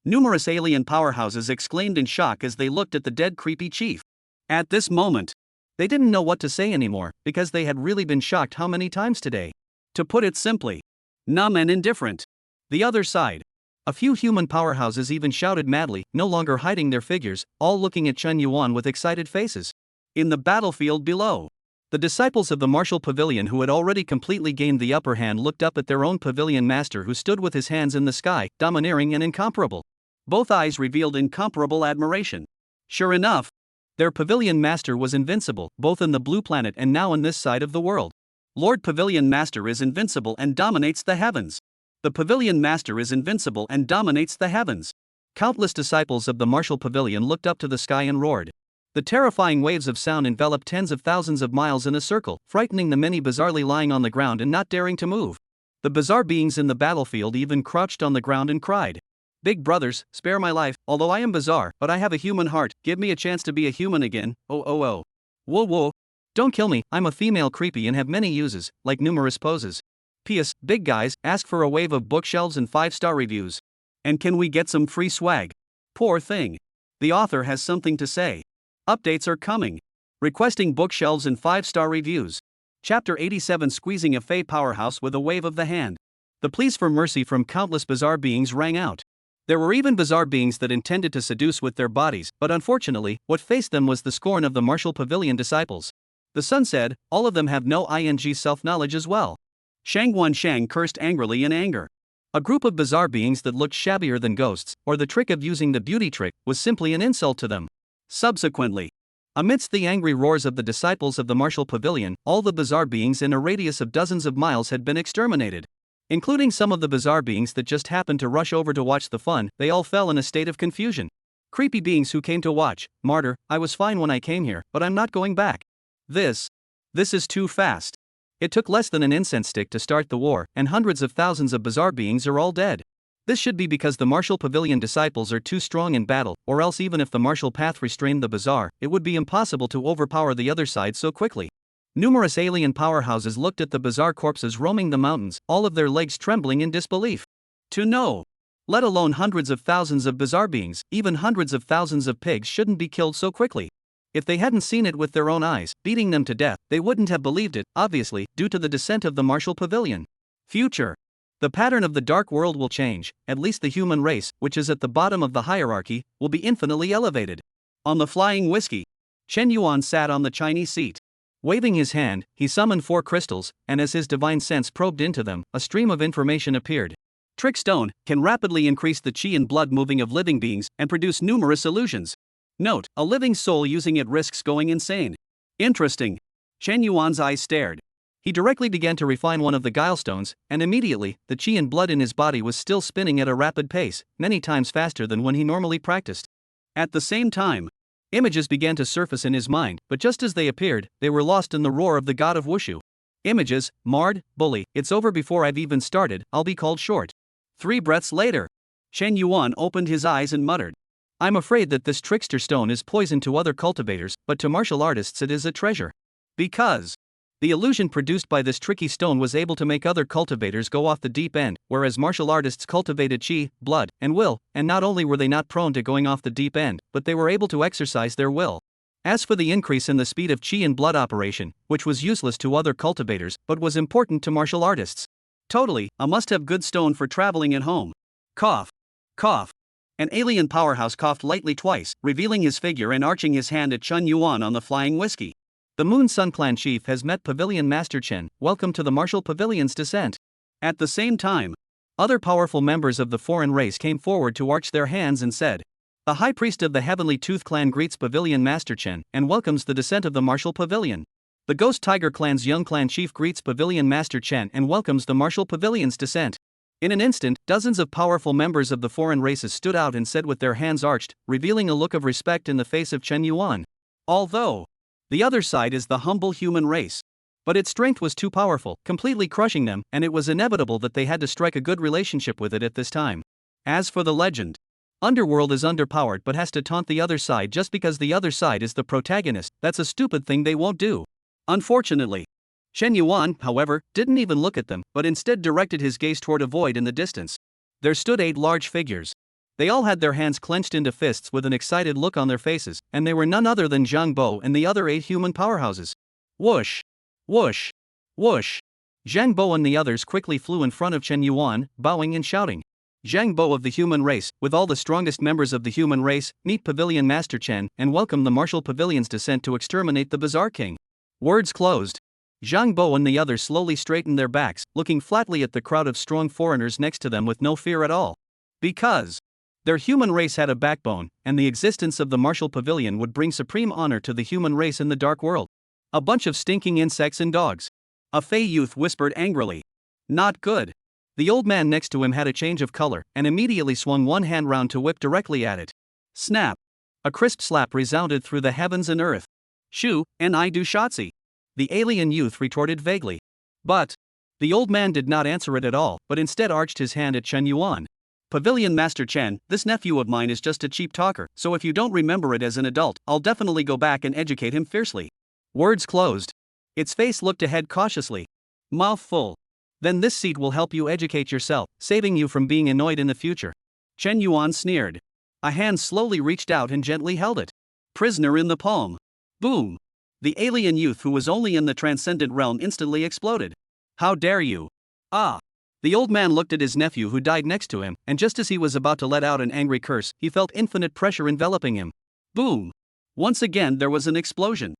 Numerous alien powerhouses exclaimed in shock as they looked at the dead creepy chief. At this moment, they didn't know what to say anymore, because they had really been shocked how many times today. To put it simply, numb and indifferent. The other side. A few human powerhouses even shouted madly, no longer hiding their figures, all looking at Chen Yuan with excited faces. In the battlefield below, the disciples of the martial pavilion who had already completely gained the upper hand looked up at their own pavilion master who stood with his hands in the sky, domineering and incomparable. Both eyes revealed incomparable admiration. Sure enough, their pavilion master was invincible, both in the blue planet and now on this side of the world. Lord Pavilion Master is invincible and dominates the heavens. The Pavilion Master is invincible and dominates the heavens. Countless disciples of the martial pavilion looked up to the sky and roared. The terrifying waves of sound enveloped tens of thousands of miles in a circle, frightening the many bizarrely lying on the ground and not daring to move. The bizarre beings in the battlefield even crouched on the ground and cried. Big brothers, spare my life, although I am bizarre, but I have a human heart, give me a chance to be a human again, oh. Whoa whoa. Don't kill me, I'm a female creepy and have many uses, like numerous poses. P.S. Big guys, ask for a wave of bookshelves and 5-star reviews. And can we get some free swag? Poor thing. The author has something to say. Updates are coming. Requesting bookshelves and 5-star reviews. Chapter 87 Squeezing a Fey Powerhouse with a Wave of the Hand. The pleas for mercy from countless bizarre beings rang out. There were even bizarre beings that intended to seduce with their bodies, but unfortunately, what faced them was the scorn of the martial pavilion disciples. The sun said, all of them have no self-knowledge as well. Shang Wanshang cursed angrily in anger. A group of bizarre beings that looked shabbier than ghosts, or the trick of using the beauty trick, was simply an insult to them. Subsequently, amidst the angry roars of the disciples of the martial pavilion, all the bizarre beings in a radius of dozens of miles had been exterminated. Including some of the bizarre beings that just happened to rush over to watch the fun, they all fell in a state of confusion. Creepy beings who came to watch, martyr, I was fine when I came here, but I'm not going back. This is too fast. It took less than an incense stick to start the war, and hundreds of thousands of bizarre beings are all dead. This should be because the martial pavilion disciples are too strong in battle, or else even if the martial path restrained the bizarre, it would be impossible to overpower the other side so quickly. Numerous alien powerhouses looked at the bizarre corpses roaming the mountains, all of their legs trembling in disbelief. To know, let alone hundreds of thousands of bizarre beings, even hundreds of thousands of pigs shouldn't be killed so quickly. If they hadn't seen it with their own eyes, beating them to death, they wouldn't have believed it, obviously, due to the descent of the martial pavilion. Future. The pattern of the dark world will change, at least the human race, which is at the bottom of the hierarchy, will be infinitely elevated. On the flying whiskey, Chen Yuan sat on the Chinese seat. Waving his hand, he summoned 4 crystals, and as his divine sense probed into them, a stream of information appeared. Trick Stone can rapidly increase the chi and blood moving of living beings and produce numerous illusions. Note, a living soul using it risks going insane. Interesting. Chen Yuan's eyes stared. He directly began to refine one of the guile stones, and immediately, the chi and blood in his body was still spinning at a rapid pace, many times faster than when he normally practiced. At the same time, images began to surface in his mind, but just as they appeared, they were lost in the roar of the god of Wushu. Images, marred, bully, it's over before I've even started, I'll be called short. 3 breaths later, Chen Yuan opened his eyes and muttered. I'm afraid that this trickster stone is poison to other cultivators, but to martial artists it is a treasure. Because the illusion produced by this tricky stone was able to make other cultivators go off the deep end, whereas martial artists cultivated chi, blood, and will, and not only were they not prone to going off the deep end, but they were able to exercise their will. As for the increase in the speed of chi and blood operation, which was useless to other cultivators but was important to martial artists. Totally, a must-have good stone for traveling at home. Cough. Cough. An alien powerhouse coughed lightly twice, revealing his figure and arching his hand at Chun Yuan on the flying whiskey. The Moon Sun Clan chief has met Pavilion Master Chen. Welcome to the martial pavilion's descent. At the same time, other powerful members of the foreign race came forward to arch their hands and said, "The High Priest of the Heavenly Tooth Clan greets Pavilion Master Chen and welcomes the descent of the martial pavilion. The Ghost Tiger Clan's young clan chief greets Pavilion Master Chen and welcomes the martial pavilion's descent." In an instant, dozens of powerful members of the foreign races stood out and said with their hands arched, revealing a look of respect in the face of Chen Yuan. Although the other side is the humble human race. But its strength was too powerful, completely crushing them, and it was inevitable that they had to strike a good relationship with it at this time. As for the legend, Underworld is underpowered but has to taunt the other side just because the other side is the protagonist. That's a stupid thing they won't do. Unfortunately, Chen Yuan, however, didn't even look at them, but instead directed his gaze toward a void in the distance. There stood 8 large figures. They all had their hands clenched into fists with an excited look on their faces, and they were none other than Zhang Bo and the other 8 human powerhouses. Whoosh! Whoosh! Whoosh! Zhang Bo and the others quickly flew in front of Chen Yuan, bowing and shouting. Zhang Bo of the human race, with all the strongest members of the human race, meet Pavilion Master Chen and welcome the martial pavilion's descent to exterminate the Bizarre King. Words closed. Zhang Bo and the others slowly straightened their backs, looking flatly at the crowd of strong foreigners next to them with no fear at all. Because their human race had a backbone, and the existence of the martial pavilion would bring supreme honor to the human race in the dark world. A bunch of stinking insects and dogs. A Fey youth whispered angrily. Not good. The old man next to him had a change of color, and immediately swung one hand round to whip directly at it. Snap! A crisp slap resounded through the heavens and earth. Shoo, and I do shotzi. The alien youth retorted vaguely. But the old man did not answer it at all, but instead arched his hand at Chen Yuan. Pavilion Master Chen, this nephew of mine is just a cheap talker, so if you don't remember it as an adult, I'll definitely go back and educate him fiercely. Words closed. Its face looked ahead cautiously. Mouth full. Then this seat will help you educate yourself, saving you from being annoyed in the future. Chen Yuan sneered. A hand slowly reached out and gently held it. Prisoner in the palm. Boom. The alien youth who was only in the transcendent realm instantly exploded. How dare you? Ah. The old man looked at his nephew who died next to him, and just as he was about to let out an angry curse, he felt infinite pressure enveloping him. Boom. Once again there was an explosion.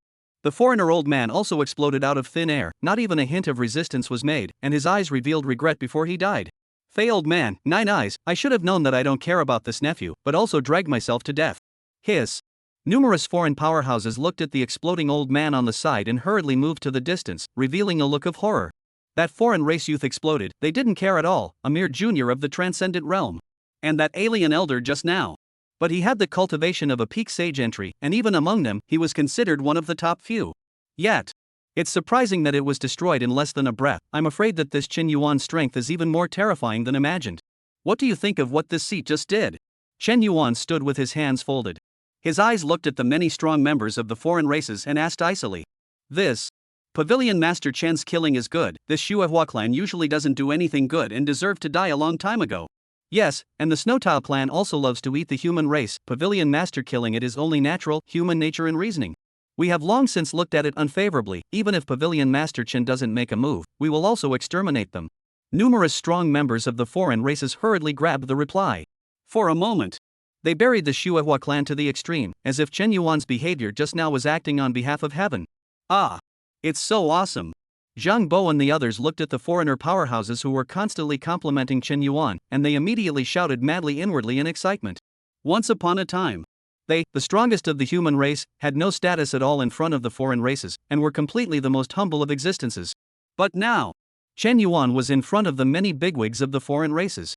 The foreigner old man also exploded out of thin air, not even a hint of resistance was made, and his eyes revealed regret before he died. Fey old man, 9 eyes, I should have known that I don't care about this nephew, but also dragged myself to death. Hiss. Numerous foreign powerhouses looked at the exploding old man on the side and hurriedly moved to the distance, revealing a look of horror. That foreign race youth exploded, they didn't care at all, a mere junior of the transcendent realm. And that alien elder just now. But he had the cultivation of a peak sage entry, and even among them, he was considered one of the top few. Yet, it's surprising that it was destroyed in less than a breath. I'm afraid that this Chen Yuan's strength is even more terrifying than imagined. What do you think of what this seat just did? Chen Yuan stood with his hands folded. His eyes looked at the many strong members of the foreign races and asked icily. This Pavilion Master Chen's killing is good. This Shuehua clan usually doesn't do anything good and deserved to die a long time ago. Yes, and the Snowtile clan also loves to eat the human race. Pavilion Master killing it is only natural, human nature and reasoning. We have long since looked at it unfavorably. Even if Pavilion Master Chen doesn't make a move, we will also exterminate them. Numerous strong members of the foreign races hurriedly grabbed the reply. For a moment, they buried the Shuehua clan to the extreme, as if Chen Yuan's behavior just now was acting on behalf of heaven. Ah! It's so awesome! Zhang Bo and the others looked at the foreigner powerhouses who were constantly complimenting Chen Yuan, and they immediately shouted madly inwardly in excitement. Once upon a time, they, the strongest of the human race, had no status at all in front of the foreign races, and were completely the most humble of existences. But now, Chen Yuan was in front of the many bigwigs of the foreign races.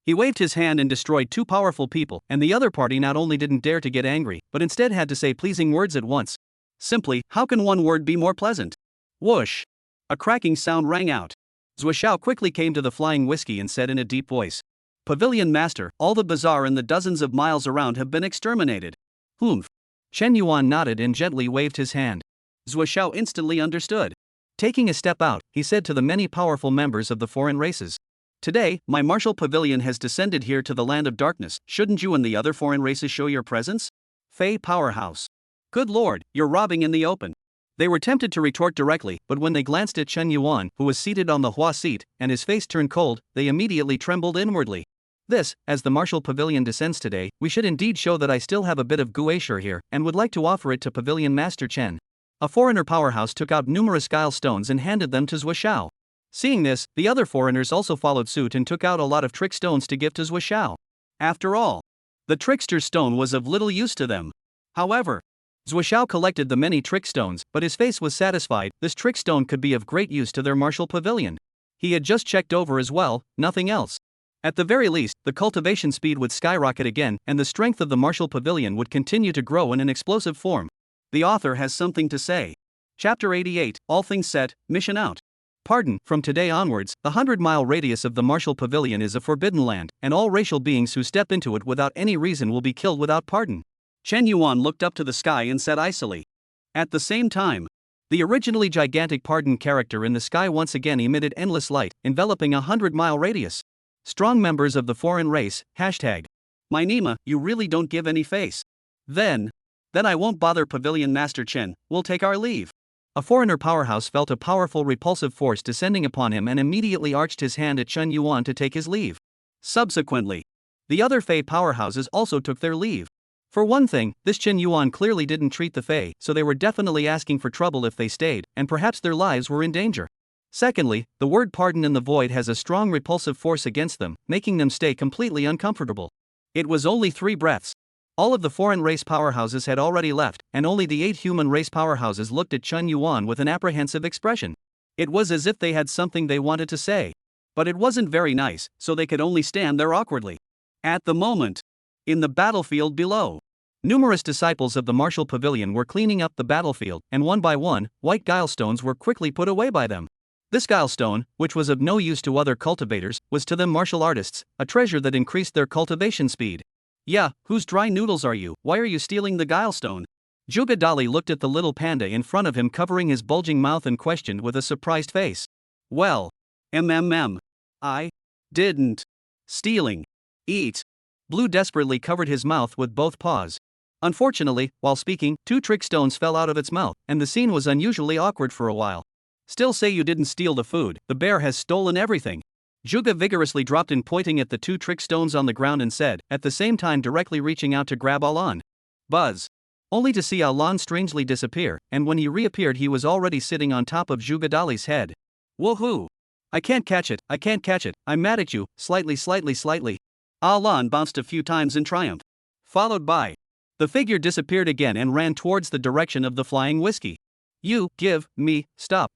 He waved his hand and destroyed 2 powerful people, and the other party not only didn't dare to get angry, but instead had to say pleasing words at once. Simply, how can one word be more pleasant? Whoosh! A cracking sound rang out. Zuoshao quickly came to the flying whiskey and said in a deep voice. Pavilion Master, all the bazaar in the dozens of miles around have been exterminated. Humph. Chen Yuan nodded and gently waved his hand. Zuoshao instantly understood. Taking a step out, he said to the many powerful members of the foreign races. Today, my martial pavilion has descended here to the land of darkness. Shouldn't you and the other foreign races show your presence? Fey Powerhouse. Good lord, you're robbing in the open. They were tempted to retort directly, but when they glanced at Chen Yuan, who was seated on the Hua seat, and his face turned cold, they immediately trembled inwardly. This, as the martial pavilion descends today, we should indeed show that I still have a bit of guaisher here, and would like to offer it to Pavilion Master Chen. A foreigner powerhouse took out numerous guile stones and handed them to Zhuo. Seeing this, the other foreigners also followed suit and took out a lot of trick stones to give to Zhuo. After all, the trickster's stone was of little use to them. However, Zhuo collected the many trick stones, but his face was satisfied. This trick stone could be of great use to their martial pavilion. He had just checked over as well, nothing else. At the very least, the cultivation speed would skyrocket again, and the strength of the martial pavilion would continue to grow in an explosive form. The author has something to say. Chapter 88, All Things Set, Mission Out. Pardon, from today onwards, the 100-mile radius of the martial pavilion is a forbidden land, and all racial beings who step into it without any reason will be killed without pardon. Chen Yuan looked up to the sky and said icily. At the same time, the originally gigantic pardon character in the sky once again emitted endless light, enveloping a 100-mile radius. Strong members of the foreign race, hashtag. My Nima, you really don't give any face. Then I won't bother Pavilion Master Chen, we'll take our leave. A foreigner powerhouse felt a powerful repulsive force descending upon him and immediately arched his hand at Chen Yuan to take his leave. Subsequently, the other Fey powerhouses also took their leave. For one thing, this Chen Yuan clearly didn't treat the Fey, so they were definitely asking for trouble if they stayed, and perhaps their lives were in danger. Secondly, the word pardon in the void has a strong repulsive force against them, making them stay completely uncomfortable. It was only 3 breaths. All of the foreign race powerhouses had already left, and only the 8 human race powerhouses looked at Chen Yuan with an apprehensive expression. It was as if they had something they wanted to say. But it wasn't very nice, so they could only stand there awkwardly. At the moment, in the battlefield below, numerous disciples of the martial pavilion were cleaning up the battlefield, and one by one, white guile stones were quickly put away by them. This guile stone, which was of no use to other cultivators, was to them martial artists, a treasure that increased their cultivation speed. Yeah, whose dry noodles are you? Why are you stealing the guile stone? Zhuge Dali looked at the little panda in front of him covering his bulging mouth and questioned with a surprised face. Well, I didn't. Stealing. Eat. Blue desperately covered his mouth with both paws. Unfortunately, while speaking, 2 trick stones fell out of its mouth, and the scene was unusually awkward for a while. Still say you didn't steal the food, the bear has stolen everything. Zhuge vigorously dropped in, pointing at the 2 trick stones on the ground, and said, at the same time directly reaching out to grab Alan. Buzz. Only to see Alan strangely disappear, and when he reappeared he was already sitting on top of Zhuge Dali's head. Woohoo! I can't catch it, I'm mad at you, slightly. Alan bounced a few times in triumph. Followed by. The figure disappeared again and ran towards the direction of the flying whiskey. You, give, me, stop.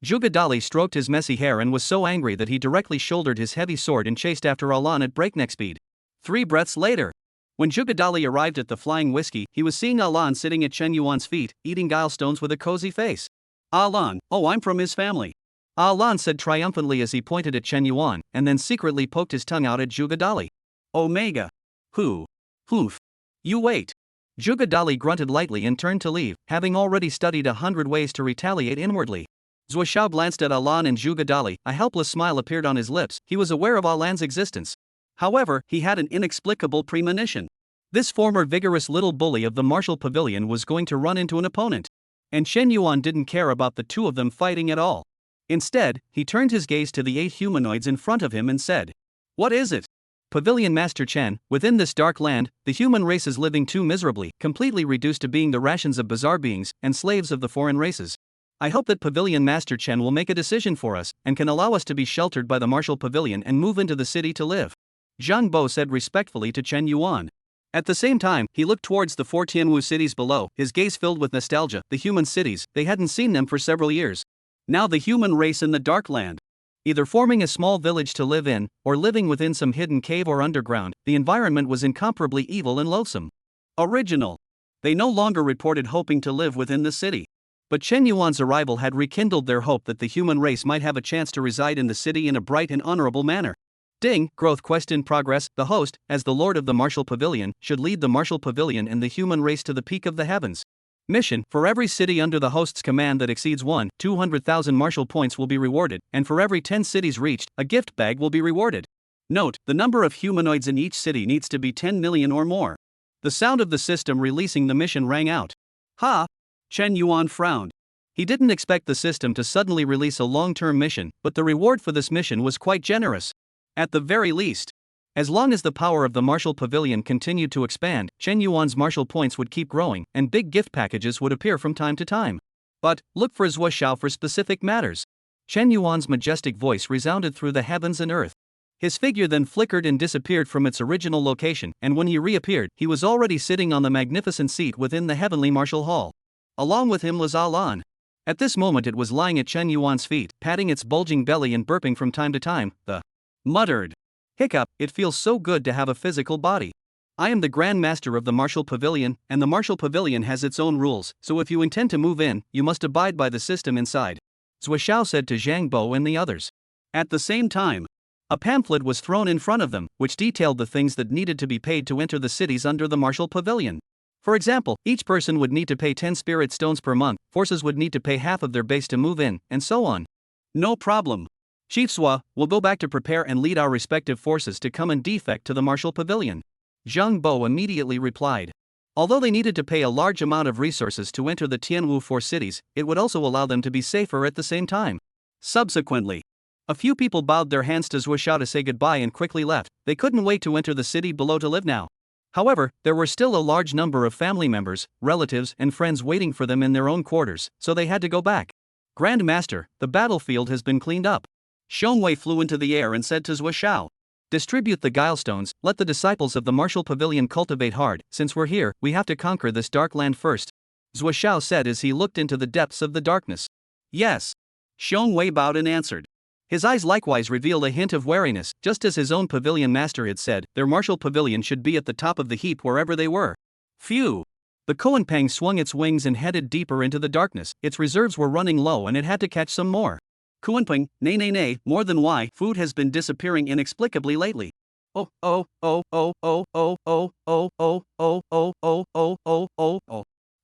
Zhuge Dali stroked his messy hair and was so angry that he directly shouldered his heavy sword and chased after Alan at breakneck speed. 3 breaths later, when Zhuge Dali arrived at the flying whiskey, he was seeing Alan sitting at Chen Yuan's feet, eating guile stones with a cozy face. Alan, oh, I'm from his family. Alan said triumphantly as he pointed at Chen Yuan, and then secretly poked his tongue out at Zhuge Dali. Omega. Hoof. You wait. Zhuge Dali grunted lightly and turned to leave, having already studied 100 ways to retaliate inwardly. Zhuo glanced at Alan and Zhuge Dali, a helpless smile appeared on his lips. He was aware of Alan's existence. However, he had an inexplicable premonition. This former vigorous little bully of the martial pavilion was going to run into an opponent. And Chen Yuan didn't care about the 2 of them fighting at all. Instead, he turned his gaze to the 8 humanoids in front of him and said, What is it? Pavilion Master Chen, within this dark land, the human race is living too miserably, completely reduced to being the rations of bizarre beings, and slaves of the foreign races. I hope that Pavilion Master Chen will make a decision for us, and can allow us to be sheltered by the martial pavilion and move into the city to live. Zhang Bo said respectfully to Chen Yuan. At the same time, he looked towards the 4 Tianwu cities below, his gaze filled with nostalgia. The human cities, they hadn't seen them for several years. Now the human race in the dark land. Either forming a small village to live in, or living within some hidden cave or underground, the environment was incomparably evil and loathsome. Original. They no longer reported hoping to live within the city. But Chen Yuan's arrival had rekindled their hope that the human race might have a chance to reside in the city in a bright and honorable manner. Ding, growth quest in progress. The host, as the lord of the martial pavilion, should lead the martial pavilion and the human race to the peak of the heavens. Mission: for every city under the host's command that exceeds 200,000 martial points will be rewarded, and for every 10 cities reached, a gift bag will be rewarded. Note, the number of humanoids in each city needs to be 10 million or more. The sound of the system releasing the mission rang out. Ha! Chen Yuan frowned. He didn't expect the system to suddenly release a long-term mission, but the reward for this mission was quite generous. At the very least, as long as the power of the Martial Pavilion continued to expand, Chen Yuan's martial points would keep growing, and big gift packages would appear from time to time. But, look for Zhuo Xiao for specific matters. Chen Yuan's majestic voice resounded through the heavens and earth. His figure then flickered and disappeared from its original location, and when he reappeared, he was already sitting on the magnificent seat within the heavenly martial hall. Along with him was Alan. At this moment it was lying at Chen Yuan's feet, patting its bulging belly and burping from time to time. The muttered, "Hiccup, it feels so good to have a physical body. I am the Grand Master of the Martial Pavilion, and the Martial Pavilion has its own rules, so if you intend to move in, you must abide by the system inside," Zhuo Xiao said to Zhang Bo and the others. At the same time, a pamphlet was thrown in front of them, which detailed the things that needed to be paid to enter the cities under the Martial Pavilion. For example, each person would need to pay 10 spirit stones per month, forces would need to pay half of their base to move in, and so on. No problem. Chief Zhuo, we'll go back to prepare and lead our respective forces to come and defect to the Martial Pavilion. Zhang Bo immediately replied. Although they needed to pay a large amount of resources to enter the Tianwu 4 cities, it would also allow them to be safer at the same time. Subsequently, a few people bowed their hands to Zhuo Xiao to say goodbye and quickly left. They couldn't wait to enter the city below to live now. However, there were still a large number of family members, relatives, and friends waiting for them in their own quarters, so they had to go back. Grand Master, the battlefield has been cleaned up. Xiongwei flew into the air and said to Zhuo Xiao, "Distribute the guile stones, let the disciples of the Martial Pavilion cultivate hard. Since we're here, we have to conquer this dark land first," Zhuo Xiao said as he looked into the depths of the darkness. "Yes." Xiongwei bowed and answered. His eyes likewise revealed a hint of wariness, just as his own pavilion master had said, their martial pavilion should be at the top of the heap wherever they were. Phew! The Koanpang swung its wings and headed deeper into the darkness. Its reserves were running low and it had to catch some more. Koanpang, nay, more than why, food has been disappearing inexplicably lately. Oh.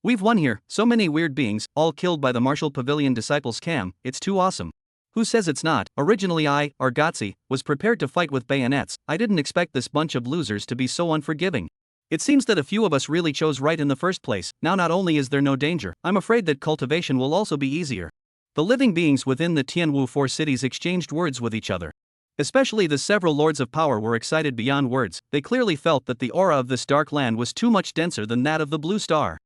We've won here, so many weird beings, all killed by the Martial Pavilion disciples Cam, it's too awesome. Who says it's not? Originally I, Argotzi, was prepared to fight with bayonets. I didn't expect this bunch of losers to be so unforgiving. It seems that a few of us really chose right in the first place. Now not only is there no danger, I'm afraid that cultivation will also be easier. The living beings within the Tianwu 4 cities exchanged words with each other. Especially the several lords of power were excited beyond words. They clearly felt that the aura of this dark land was too much denser than that of the blue star.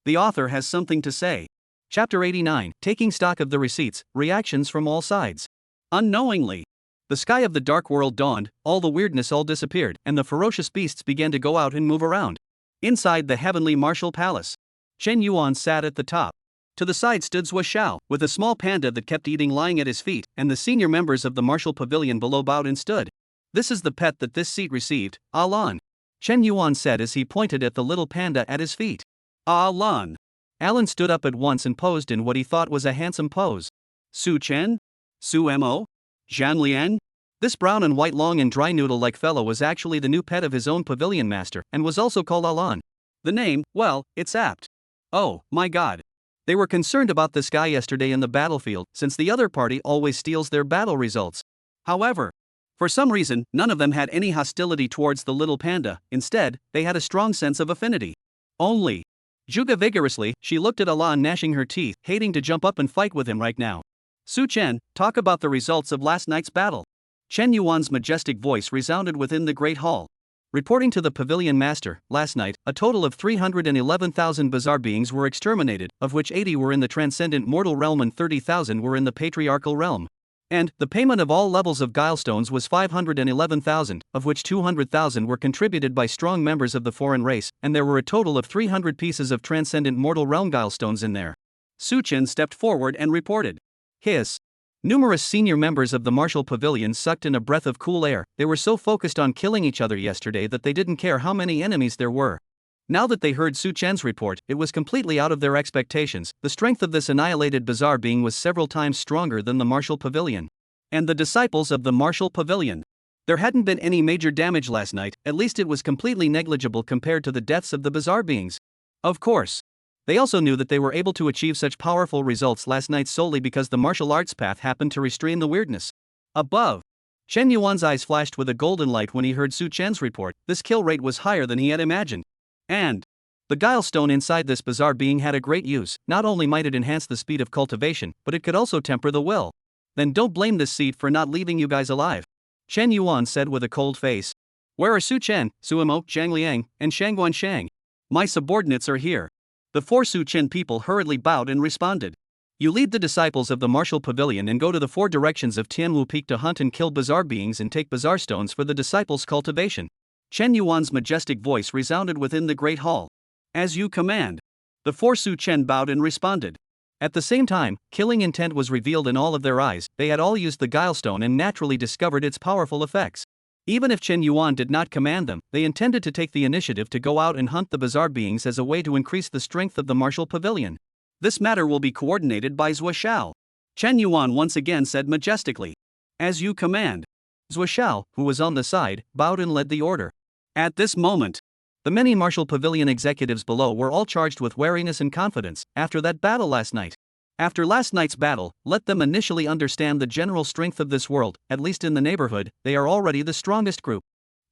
The author has something to say. Chapter 89, Taking Stock of the Receipts, Reactions from All Sides. Unknowingly, the sky of the dark world dawned, all the weirdness all disappeared, and the ferocious beasts began to go out and move around. Inside the heavenly martial palace, Chen Yuan sat at the top. To the side stood Zhuo Xiao, with a small panda that kept eating lying at his feet, and the senior members of the martial pavilion below bowed and stood. "This is the pet that this seat received, Alan," Chen Yuan said as he pointed at the little panda at his feet. Alan. Alan stood up at once and posed in what he thought was a handsome pose. Su Chen? Su Mo? Zhan Lian? This brown and white long and dry noodle-like fellow was actually the new pet of his own pavilion master, and was also called Alan. The name, well, it's apt. Oh, my god. They were concerned about this guy yesterday in the battlefield, since the other party always steals their battle results. However, for some reason, none of them had any hostility towards the little panda. Instead, they had a strong sense of affinity. Only. Juga vigorously, she looked at Alan gnashing her teeth, hating to jump up and fight with him right now. Su Chen, talk about the results of last night's battle. Chen Yuan's majestic voice resounded within the great hall. Reporting to the pavilion master, last night, a total of 311,000 bizarre beings were exterminated, of which 80 were in the transcendent mortal realm and 30,000 were in the patriarchal realm. And, the payment of all levels of guile stones was 511,000, of which 200,000 were contributed by strong members of the foreign race, and there were a total of 300 pieces of transcendent mortal realm guile stones in there. Su Chen stepped forward and reported. Hiss. Numerous senior members of the martial pavilion sucked in a breath of cool air. They were so focused on killing each other yesterday that they didn't care how many enemies there were. Now that they heard Su Chen's report, it was completely out of their expectations. The strength of this annihilated bizarre being was several times stronger than the martial pavilion. And the disciples of the martial pavilion. There hadn't been any major damage last night, at least it was completely negligible compared to the deaths of the bizarre beings. Of course. They also knew that they were able to achieve such powerful results last night solely because the martial arts path happened to restrain the weirdness. Above. Chen Yuan's eyes flashed with a golden light when he heard Su Chen's report. This kill rate was higher than he had imagined. And The guile stone inside this bizarre being had a great use. Not only might it enhance the speed of cultivation, but it could also temper the will. Then don't blame this seed for not leaving you guys alive. Chen Yuan said with a cold face. Where are Su Chen, Suimo, Zhang Liang, and Shangguan Shang? My subordinates are here. The 4 Su Chen people hurriedly bowed and responded. You lead the disciples of the martial pavilion and go to the 4 directions of Tianwu Peak to hunt and kill bizarre beings and take bizarre stones for the disciples' cultivation. Chen Yuan's majestic voice resounded within the great hall. As you command. The 4 Su Chen bowed and responded. At the same time, killing intent was revealed in all of their eyes. They had all used the guile stone and naturally discovered its powerful effects. Even if Chen Yuan did not command them, they intended to take the initiative to go out and hunt the bizarre beings as a way to increase the strength of the martial pavilion. This matter will be coordinated by Zhou Xiao. Chen Yuan once again said majestically. As you command. Zhou Xiao, who was on the side, bowed and led the order. At this moment, the many martial pavilion executives below were all charged with wariness and confidence after that battle last night. After last night's battle, let them initially understand the general strength of this world. At least in the neighborhood, they are already the strongest group.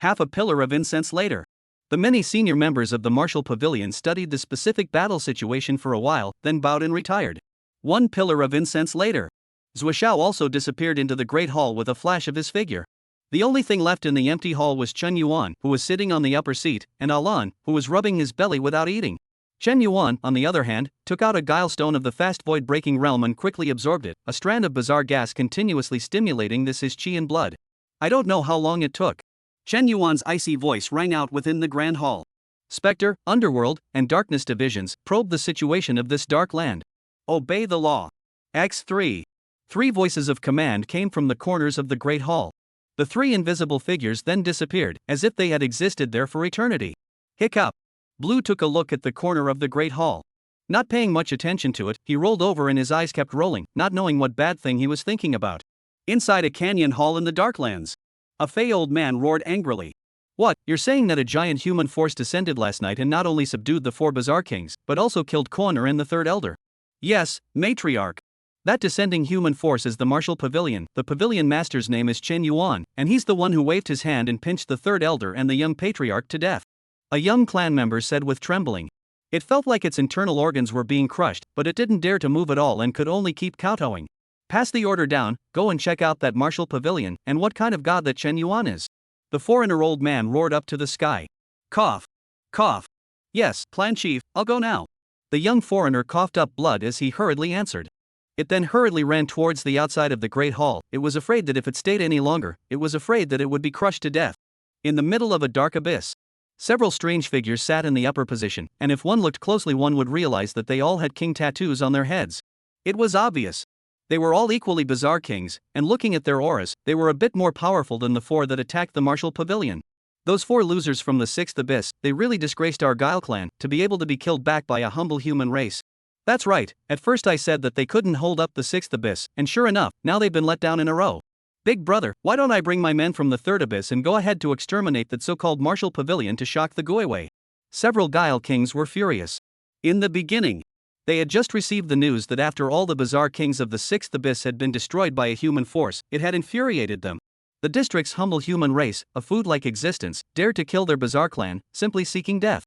Half a pillar of incense later. The many senior members of the martial pavilion studied the specific battle situation for a while, then bowed and retired. 1 pillar of incense later. Zhou Xiao also disappeared into the great hall with a flash of his figure. The only thing left in the empty hall was Chen Yuan, who was sitting on the upper seat, and Alan, who was rubbing his belly without eating. Chen Yuan, on the other hand, took out a guile stone of the fast void-breaking realm and quickly absorbed it, a strand of bizarre gas continuously stimulating his chi and blood. I don't know how long it took. Chen Yuan's icy voice rang out within the grand hall. Spectre, Underworld, and Darkness divisions probe the situation of this dark land. Obey the law. X3. 3 voices of command came from the corners of the great hall. The 3 invisible figures then disappeared, as if they had existed there for eternity. Hiccup. Blue took a look at the corner of the great hall. Not paying much attention to it, he rolled over and his eyes kept rolling, not knowing what bad thing he was thinking about. Inside a canyon hall in the Darklands, a fey old man roared angrily. What, you're saying that a giant human force descended last night and not only subdued the 4 bizarre kings, but also killed Corner and the 3rd elder? Yes, matriarch. That descending human force is the martial pavilion. The pavilion master's name is Chen Yuan, and he's the one who waved his hand and pinched the 3rd elder and the young patriarch to death. A young clan member said with trembling. It felt like its internal organs were being crushed, but it didn't dare to move at all and could only keep kowtowing. Pass the order down, go and check out that martial pavilion, and what kind of god that Chen Yuan is. The foreigner old man roared up to the sky. Cough. Cough. Yes, clan chief, I'll go now. The young foreigner coughed up blood as he hurriedly answered. It then hurriedly ran towards the outside of the great hall. It was afraid that if it stayed any longer, it was afraid that it would be crushed to death. In the middle of a dark abyss, several strange figures sat in the upper position, and if one looked closely one would realize that they all had king tattoos on their heads. It was obvious. They were all equally bizarre kings, and looking at their auras, they were a bit more powerful than the 4 that attacked the martial pavilion. Those 4 losers from the 6th abyss, they really disgraced our Guile clan, to be able to be killed back by a humble human race. That's right, at first I said that they couldn't hold up the 6th abyss, and sure enough, now they've been let down in a row. Big brother, why don't I bring my men from the 3rd abyss and go ahead to exterminate that so-called martial pavilion to shock the Guiwei? Several Guile kings were furious. In the beginning, they had just received the news that after all the bizarre kings of the 6th abyss had been destroyed by a human force, it had infuriated them. The district's humble human race, a food-like existence, dared to kill their bizarre clan, simply seeking death.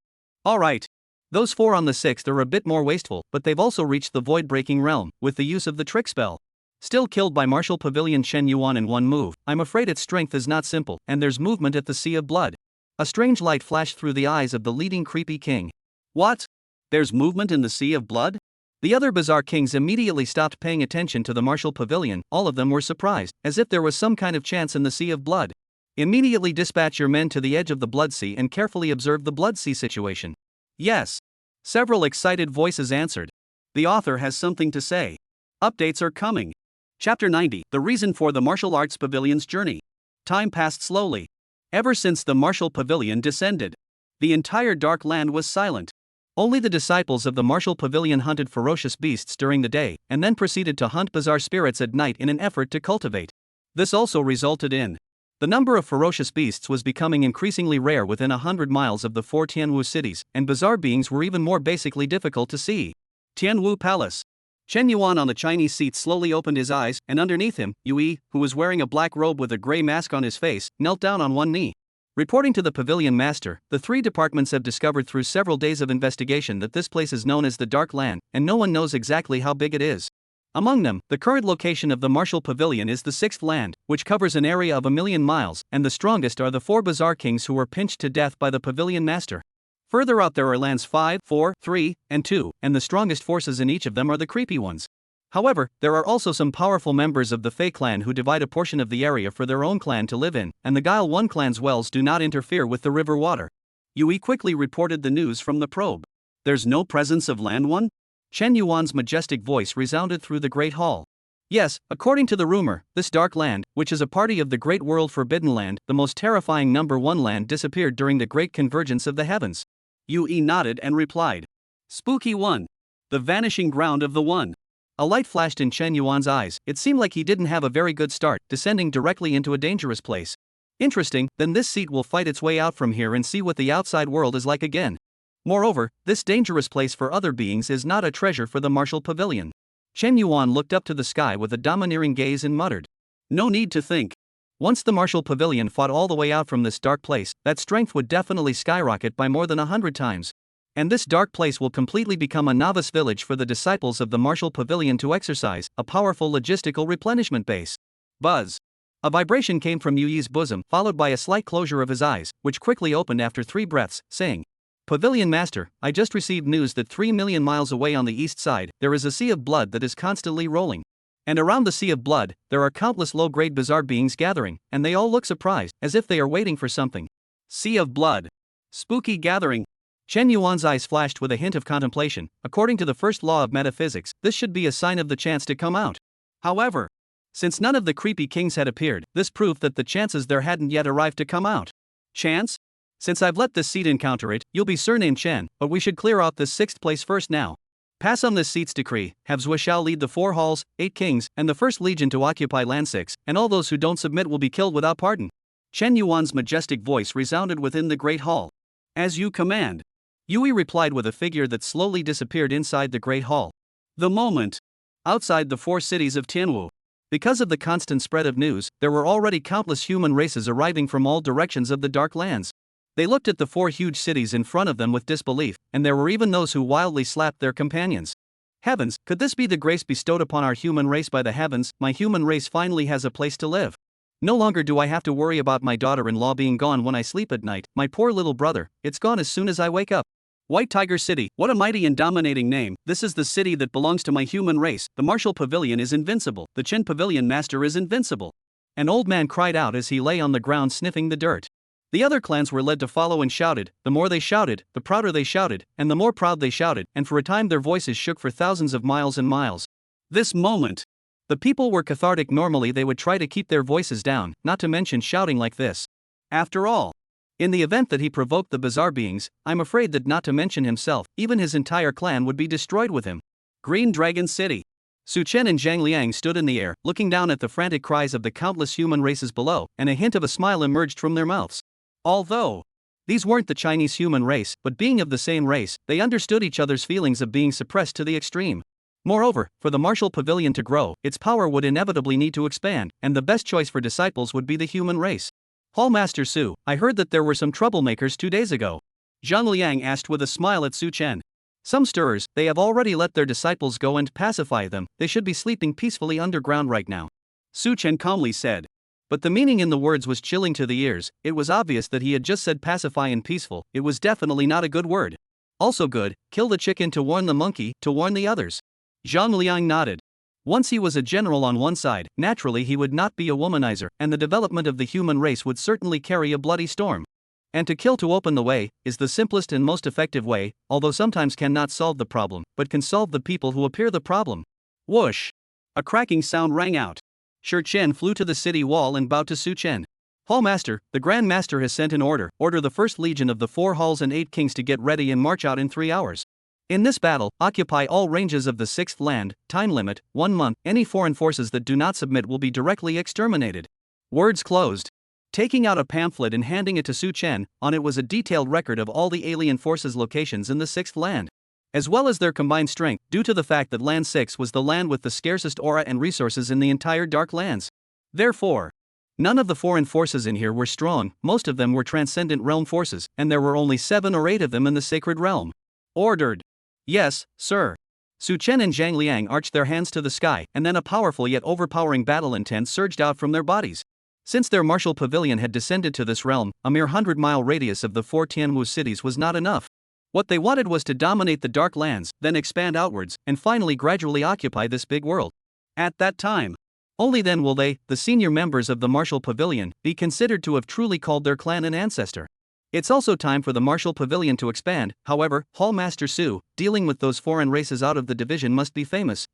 Alright. Those 4 on the 6th are a bit more wasteful, but they've also reached the void-breaking realm, with the use of the trick spell. Still killed by martial pavilion Chen Yuan in one move. I'm afraid its strength is not simple, and there's movement at the Sea of Blood. A strange light flashed through the eyes of the leading creepy king. What? There's movement in the Sea of Blood? The other bizarre kings immediately stopped paying attention to the martial pavilion. All of them were surprised, as if there was some kind of chance in the Sea of Blood. Immediately dispatch your men to the edge of the Blood Sea and carefully observe the Blood Sea situation. Yes. Several excited voices answered. The author has something to say. Updates are coming. Chapter 90, The Reason for the Martial Arts Pavilion's Journey. Time passed slowly. Ever since the martial pavilion descended, the entire dark land was silent. Only the disciples of the martial pavilion hunted ferocious beasts during the day, and then proceeded to hunt bizarre spirits at night in an effort to cultivate. This also resulted in the number of ferocious beasts was becoming increasingly rare within 100 miles of the 4 Tianwu cities, and bizarre beings were even more basically difficult to see. Tianwu Palace. Chen Yuan on the Chinese seat slowly opened his eyes, and underneath him, Yui, who was wearing a black robe with a gray mask on his face, knelt down on one knee. Reporting to the Pavilion Master, the three departments have discovered through several days of investigation that this place is known as the Dark Land, and no one knows exactly how big it is. Among them, the current location of the Martial Pavilion is the Sixth Land, which covers an area of 1,000,000 miles, and the strongest are the four bizarre kings who were pinched to death by the Pavilion Master. Further out there are lands 5, 4, 3, and 2, and the strongest forces in each of them are the creepy ones. However, there are also some powerful members of the Fey clan who divide a portion of the area for their own clan to live in, and the Guile 1 clan's wells do not interfere with the river water. Yui quickly reported the news from the probe. There's no presence of Land 1? Chen Yuan's majestic voice resounded through the Great Hall. Yes, according to the rumor, this Dark Land, which is a party of the Great World Forbidden Land, the most terrifying number 1 land, disappeared during the Great Convergence of the Heavens. Yui nodded and replied. Spooky One. The vanishing ground of the One. A light flashed in Chen Yuan's eyes. It seemed like he didn't have a very good start, descending directly into a dangerous place. Interesting, then this seat will fight its way out from here and see what the outside world is like again. Moreover, this dangerous place for other beings is not a treasure for the Martial Pavilion. Chen Yuan looked up to the sky with a domineering gaze and muttered. No need to think. Once the Martial Pavilion fought all the way out from this dark place, that strength would definitely skyrocket by more than 100 times. And this dark place will completely become a novice village for the disciples of the Martial Pavilion to exercise, a powerful logistical replenishment base. Buzz. A vibration came from Yui's bosom, followed by a slight closure of his eyes, which quickly opened after 3 breaths, saying, Pavilion Master, I just received news that 3,000,000 miles away on the east side, there is a sea of blood that is constantly rolling. And around the sea of blood, there are countless low-grade bizarre beings gathering, and they all look surprised, as if they are waiting for something. Sea of blood. Spooky gathering. Chen Yuan's eyes flashed with a hint of contemplation. According to the first law of metaphysics, this should be a sign of the chance to come out. However, since none of the creepy kings had appeared, this proved that the chances there hadn't yet arrived to come out. Chance? Since I've let this seat encounter it, you'll be surnamed Chen, but we should clear out this 6th place first now. Pass on this seat's decree, have Zuishao lead the 4 halls, 8 kings, and the 1st legion to occupy land 6, and all those who don't submit will be killed without pardon. Chen Yuan's majestic voice resounded within the Great Hall. As you command. Yui replied with a figure that slowly disappeared inside the Great Hall. The moment. Outside the 4 cities of Tianwu. Because of the constant spread of news, there were already countless human races arriving from all directions of the Dark Lands. They looked at the 4 huge cities in front of them with disbelief, and there were even those who wildly slapped their companions. Heavens, could this be the grace bestowed upon our human race by the heavens? My human race finally has a place to live. No longer do I have to worry about my daughter-in-law being gone when I sleep at night. My poor little brother, it's gone as soon as I wake up. White Tiger City, what a mighty and dominating name. This is the city that belongs to my human race. The Martial Pavilion is invincible. The Chen Pavilion Master is invincible. An old man cried out as he lay on the ground sniffing the dirt. The other clans were led to follow and shouted. The more they shouted, the prouder they shouted, and the more proud they shouted, and for a time their voices shook for thousands of miles and miles. This moment. The people were cathartic. Normally they would try to keep their voices down, not to mention shouting like this. After all, in the event that he provoked the bizarre beings, I'm afraid that not to mention himself, even his entire clan would be destroyed with him. Green Dragon City. Su Chen and Zhang Liang stood in the air, looking down at the frantic cries of the countless human races below, and a hint of a smile emerged from their mouths. Although these weren't the Chinese human race, but being of the same race, they understood each other's feelings of being suppressed to the extreme. Moreover, for the Martial Pavilion to grow, its power would inevitably need to expand, and the best choice for disciples would be the human race. Hall Master Su, I heard that there were some troublemakers 2 days ago. Zhang Liang asked with a smile at Su Chen. Some stirrers, they have already let their disciples go and pacify them, they should be sleeping peacefully underground right now. Su Chen calmly said. But the meaning in the words was chilling to the ears. It was obvious that he had just said pacify and peaceful. It was definitely not a good word. Also good, kill the chicken to warn the monkey, to warn the others. Zhang Liang nodded. Once he was a general on one side, naturally he would not be a womanizer, and the development of the human race would certainly carry a bloody storm. And to kill to open the way is the simplest and most effective way, although sometimes cannot solve the problem, but can solve the people who appear the problem. Whoosh! A cracking sound rang out. Shi Chen flew to the city wall and bowed to Su Chen. Hall Master, the Grand Master has sent an order. Order the 1st Legion of the 4 halls and 8 kings to get ready and march out in 3 hours. In this battle, occupy all ranges of the 6th land, time limit, 1 month, any foreign forces that do not submit will be directly exterminated. Words closed. Taking out a pamphlet and handing it to Su Chen, on it was a detailed record of all the alien forces' locations in the 6th land, as well as their combined strength, due to the fact that Land 6 was the land with the scarcest aura and resources in the entire Dark Lands. Therefore, None of the foreign forces in here were strong, most of them were transcendent realm forces, and there were only 7 or 8 of them in the sacred realm. Ordered. Yes, sir. Su Chen and Zhang Liang arched their hands to the sky, and then a powerful yet overpowering battle intent surged out from their bodies. Since their martial pavilion had descended to this realm, a mere 100-mile radius of the 4 Tianwu cities was not enough. What they wanted was to dominate the Dark Lands, then expand outwards, and finally gradually occupy this big world. At that time, only then will they, the senior members of the martial pavilion, be considered to have truly called their clan an ancestor. It's also time for the martial pavilion to expand. However, Hall Master Su, dealing with those foreign races out of the division must be famous.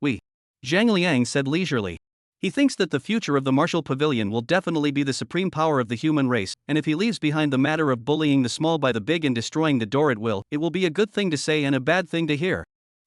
Zhang Liang said leisurely. He thinks that the future of the martial pavilion will definitely be the supreme power of the human race, and if he leaves behind the matter of bullying the small by the big and destroying the door at will, it will be a good thing to say and a bad thing to hear.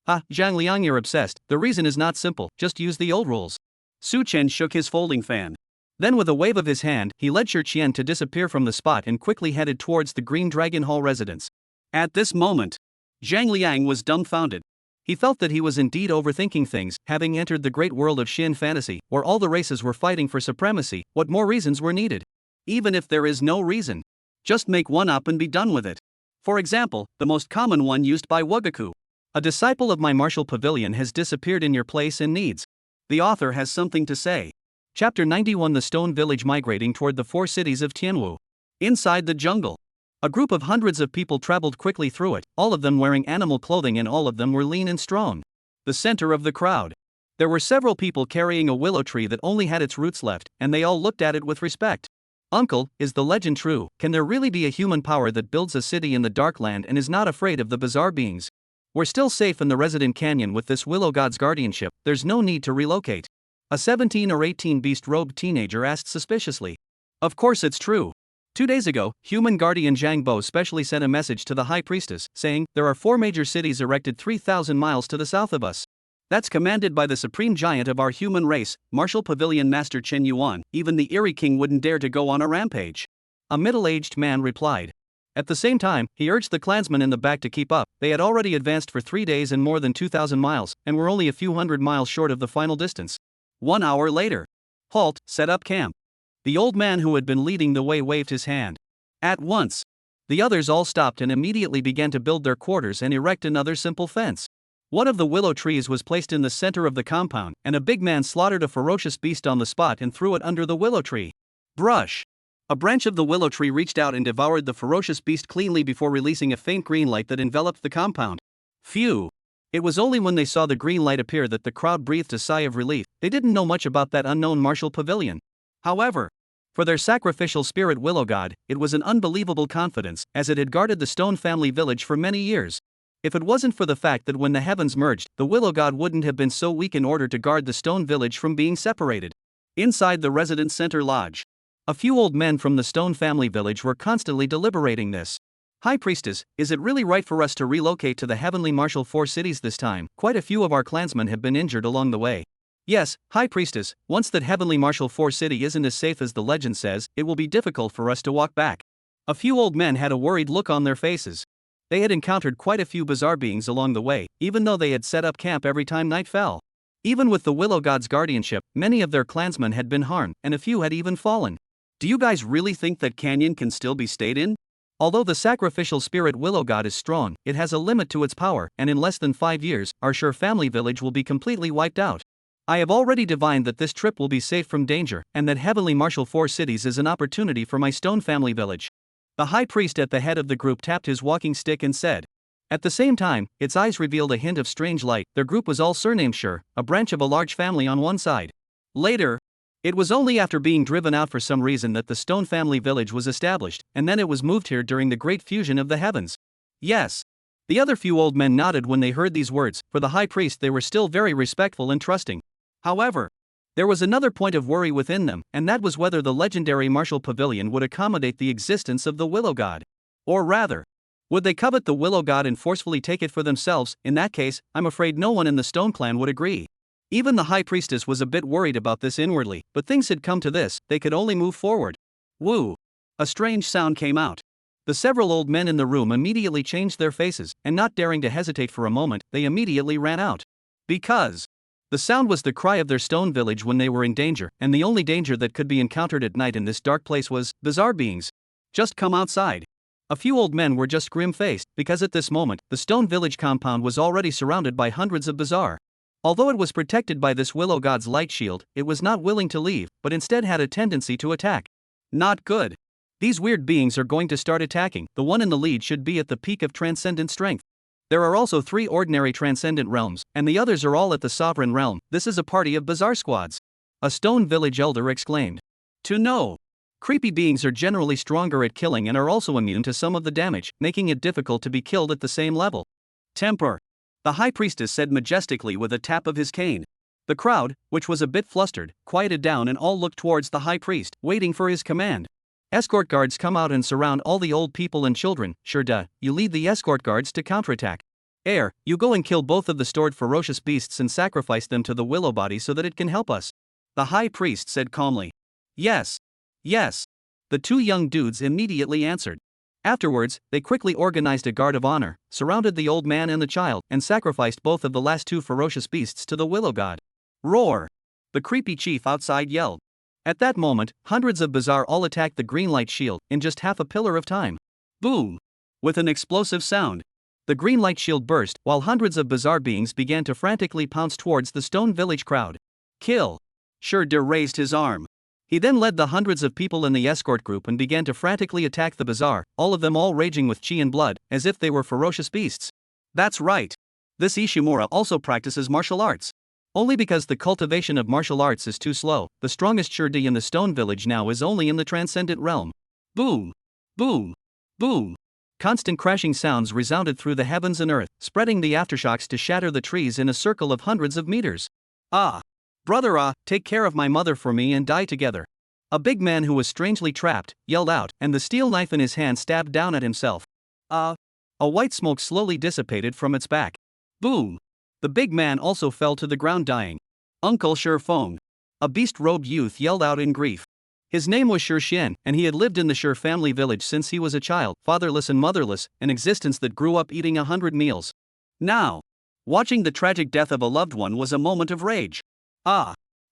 Zhang Liang, you're obsessed. The reason is not simple, just use the old rules. Su Chen shook his folding fan. Then with a wave of his hand, he led Shi Qian to disappear from the spot and quickly headed towards the Green Dragon Hall residence. At this moment, Zhang Liang was dumbfounded. He felt that he was indeed overthinking things, having entered the great world of Xin fantasy, where all the races were fighting for supremacy. What more reasons were needed? Even if there is no reason, just make one up and be done with it. For example, the most common one used by Wugaku. A disciple of my martial pavilion has disappeared in your place and needs. The author has something to say. Chapter 91. The Stone Village migrating toward the 4 cities of Tianwu. Inside the jungle, a group of hundreds of people traveled quickly through it, all of them wearing animal clothing and all of them were lean and strong. The center of the crowd, there were several people carrying a willow tree that only had its roots left, and they all looked at it with respect. Uncle, is the legend true? Can there really be a human power that builds a city in the Dark Land and is not afraid of the bizarre beings? We're still safe in the resident canyon with this willow god's guardianship, there's no need to relocate. A 17 or 18 beast-robed teenager asked suspiciously. Of course it's true. 2 days ago, human guardian Zhang Bo specially sent a message to the high priestess, saying, there are 4 major cities erected 3,000 miles to the south of us. That's commanded by the supreme giant of our human race, Martial Pavilion Master Chen Yuan. Even the Eerie King wouldn't dare to go on a rampage. A middle-aged man replied. At the same time, he urged the clansmen in the back to keep up. They had already advanced for 3 days and more than 2,000 miles, and were only a few hundred miles short of the final distance. 1 hour later. Halt, set up camp. The old man who had been leading the way waved his hand. At once, the others all stopped and immediately began to build their quarters and erect another simple fence. One of the willow trees was placed in the center of the compound, and a big man slaughtered a ferocious beast on the spot and threw it under the willow tree. Brush. A branch of the willow tree reached out and devoured the ferocious beast cleanly before releasing a faint green light that enveloped the compound. Phew. It was only when they saw the green light appear that the crowd breathed a sigh of relief. They didn't know much about that unknown martial pavilion. However, for their sacrificial spirit willow god, it was an unbelievable confidence, as it had guarded the Stone family village for many years. If it wasn't for the fact that when the heavens merged, the willow god wouldn't have been so weak in order to guard the Stone village from being separated. Inside the resident center lodge, a few old men from the Stone family village were constantly deliberating this. High Priestess, is it really right for us to relocate to the heavenly martial 4 cities this time? Quite a few of our clansmen have been injured along the way. Yes, High Priestess, once that heavenly martial 4 city isn't as safe as the legend says, it will be difficult for us to walk back. A few old men had a worried look on their faces. They had encountered quite a few bizarre beings along the way, even though they had set up camp every time night fell. Even with the willow god's guardianship, many of their clansmen had been harmed, and a few had even fallen. Do you guys really think that canyon can still be stayed in? Although the sacrificial spirit willow god is strong, it has a limit to its power, and in less than 5 years, our Sure family village will be completely wiped out. I have already divined that this trip will be safe from danger, and that heavenly martial 4 cities is an opportunity for my Stone family village. The high priest at the head of the group tapped his walking stick and said. At the same time, its eyes revealed a hint of strange light. Their group was all surnamed Sure, a branch of a large family on one side. Later, it was only after being driven out for some reason that the Stone family village was established, and then it was moved here during the great fusion of the heavens. Yes. The other few old men nodded when they heard these words. For the high priest they were still very respectful and trusting. However, there was another point of worry within them, and that was whether the legendary martial pavilion would accommodate the existence of the willow god. Or rather, would they covet the willow god and forcefully take it for themselves? In that case, I'm afraid no one in the Stone clan would agree. Even the high priestess was a bit worried about this inwardly, but things had come to this, they could only move forward. Woo! A strange sound came out. The several old men in the room immediately changed their faces, and not daring to hesitate for a moment, they immediately ran out. Because The sound was the cry of their stone village when they were in danger, and the only danger that could be encountered at night in this dark place was bizarre beings. Just come outside. A few old men were just grim-faced, because at this moment, the stone village compound was already surrounded by hundreds of bizarre. Although it was protected by this willow god's light shield, it was not willing to leave, but instead had a tendency to attack. Not good. These weird beings are going to start attacking. The one in the lead should be at the peak of transcendent strength. There are also 3 ordinary transcendent realms, and the others are all at the sovereign realm. This is a party of bizarre squads. A stone village elder exclaimed. To know. Creepy beings are generally stronger at killing and are also immune to some of the damage, making it difficult to be killed at the same level. Temper. The high priestess said majestically with a tap of his cane. The crowd, which was a bit flustered, quieted down and all looked towards the high priest, waiting for his command. Escort guards come out and surround all the old people and children. Sure duh, you lead the escort guards to counterattack. Air, you go and kill both of the stored ferocious beasts and sacrifice them to the willow body so that it can help us. The high priest said calmly. Yes. Yes. The 2 young dudes immediately answered. Afterwards, they quickly organized a guard of honor, surrounded the old man and the child, and sacrificed both of the last 2 ferocious beasts to the willow god. Roar! The creepy chief outside yelled. At that moment, hundreds of bizarre all attacked the green light shield, in just half a pillar of time. Boom! With an explosive sound. The green light shield burst, while hundreds of bizarre beings began to frantically pounce towards the stone village crowd. Kill! Shurda raised his arm. He then led the hundreds of people in the escort group and began to frantically attack the bizarre, all of them all raging with chi and blood, as if they were ferocious beasts. That's right. This Ishimura also practices martial arts. Only because the cultivation of martial arts is too slow, the strongest Shurdi in the stone village now is only in the transcendent realm. Boom! Boom! Boom! Constant crashing sounds resounded through the heavens and earth, spreading the aftershocks to shatter the trees in a circle of hundreds of meters. Ah! Brother, take care of my mother for me and die together. A big man who was strangely trapped, yelled out, and the steel knife in his hand stabbed down at himself. A white smoke slowly dissipated from its back. Boom! The big man also fell to the ground dying. Uncle Sher Feng. A beast-robed youth yelled out in grief. His name was Sher Xian, and he had lived in the Sher family village since he was a child, fatherless and motherless, an existence that grew up eating 100 meals. Now, watching the tragic death of a loved one was a moment of rage.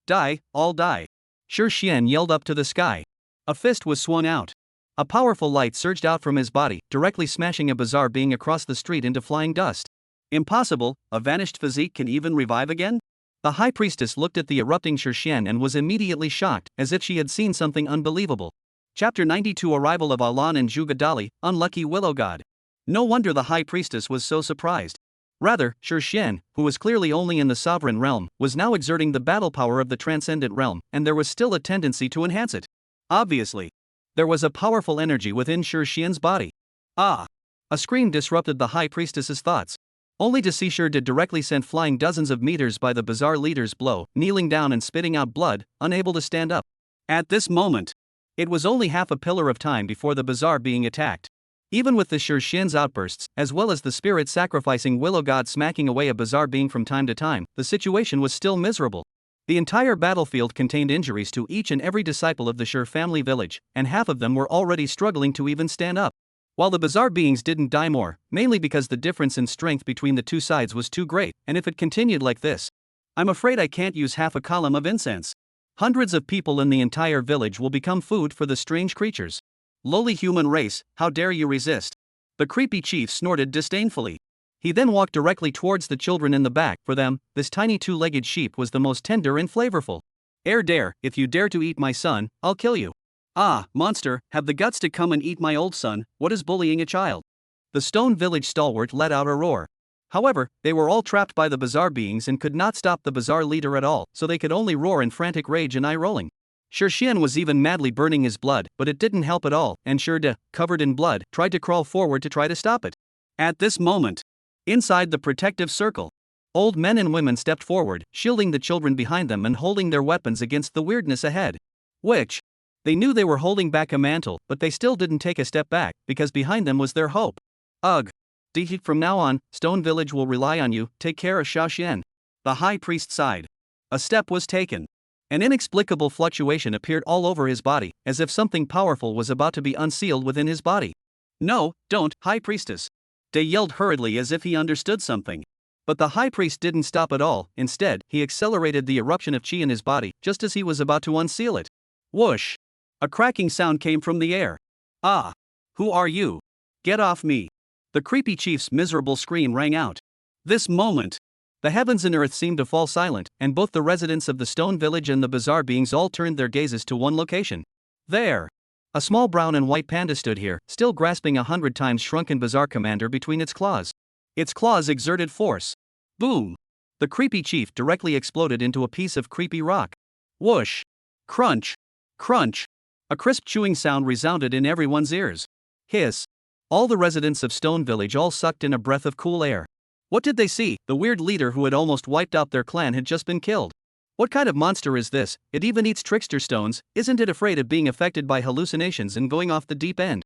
Die, all die. Sher Xian yelled up to the sky. A fist was swung out. A powerful light surged out from his body, directly smashing a bizarre being across the street into flying dust. Impossible, a vanished physique can even revive again? The high priestess looked at the erupting Sher Xian and was immediately shocked, as if she had seen something unbelievable. Chapter 92 Arrival of Alan and Jugadali, Unlucky Willow God. No wonder the high priestess was so surprised. Rather, Sher Xian, who was clearly only in the sovereign realm, was now exerting the battle power of the transcendent realm, and there was still a tendency to enhance it. Obviously. There was a powerful energy within Sher Xian's body. A scream disrupted the high priestess's thoughts. Only to see Shurda directly sent flying dozens of meters by the bizarre leader's blow, kneeling down and spitting out blood, unable to stand up. At this moment, it was only half a pillar of time before the bizarre being attacked. Even with the Sher Xian's outbursts, as well as the spirit sacrificing willow god smacking away a bizarre being from time to time, the situation was still miserable. The entire battlefield contained injuries to each and every disciple of the Sher family village, and half of them were already struggling to even stand up. While the bizarre beings didn't die more, mainly because the difference in strength between the two sides was too great, and if it continued like this, I'm afraid I can't use half a column of incense. Hundreds of people in the entire village will become food for the strange creatures. Lowly human race, how dare you resist? The creepy chief snorted disdainfully. He then walked directly towards the children in the back. For them, this tiny 2-legged sheep was the most tender and flavorful. Dare, if you dare to eat my son, I'll kill you. Monster, have the guts to come and eat my old son. What is bullying a child? The stone village stalwart let out a roar. However, they were all trapped by the bizarre beings and could not stop the bizarre leader at all, so they could only roar in frantic rage and eye-rolling. Sher Xian was even madly burning his blood, but it didn't help at all, and Shurda, covered in blood, tried to crawl forward to try to stop it. At this moment, inside the protective circle, old men and women stepped forward, shielding the children behind them and holding their weapons against the weirdness ahead. Which, they knew they were holding back a mantle, but they still didn't take a step back, because behind them was their hope. Ugh. From now on, Stone Village will rely on you, take care of Sha Xian. The high priest sighed. A step was taken. An inexplicable fluctuation appeared all over his body, as if something powerful was about to be unsealed within his body. No, don't, High Priestess. They yelled hurriedly as if he understood something. But the high priest didn't stop at all. Instead, he accelerated the eruption of chi in his body just as he was about to unseal it. Whoosh! A cracking sound came from the air. Ah! Who are you? Get off me! The creepy chief's miserable scream rang out. This moment, the heavens and earth seemed to fall silent, and both the residents of the stone village and the bizarre beings all turned their gazes to one location. There! A small brown and white panda stood here, still grasping 100 times shrunken bizarre commander between its claws. Its claws exerted force. Boom! The creepy chief directly exploded into a piece of creepy rock. Whoosh! Crunch! Crunch! A crisp chewing sound resounded in everyone's ears. Hiss! All the residents of Stone Village all sucked in a breath of cool air. What did they see? The weird leader who had almost wiped out their clan had just been killed. What kind of monster is this? It even eats trickster stones. Isn't it afraid of being affected by hallucinations and going off the deep end?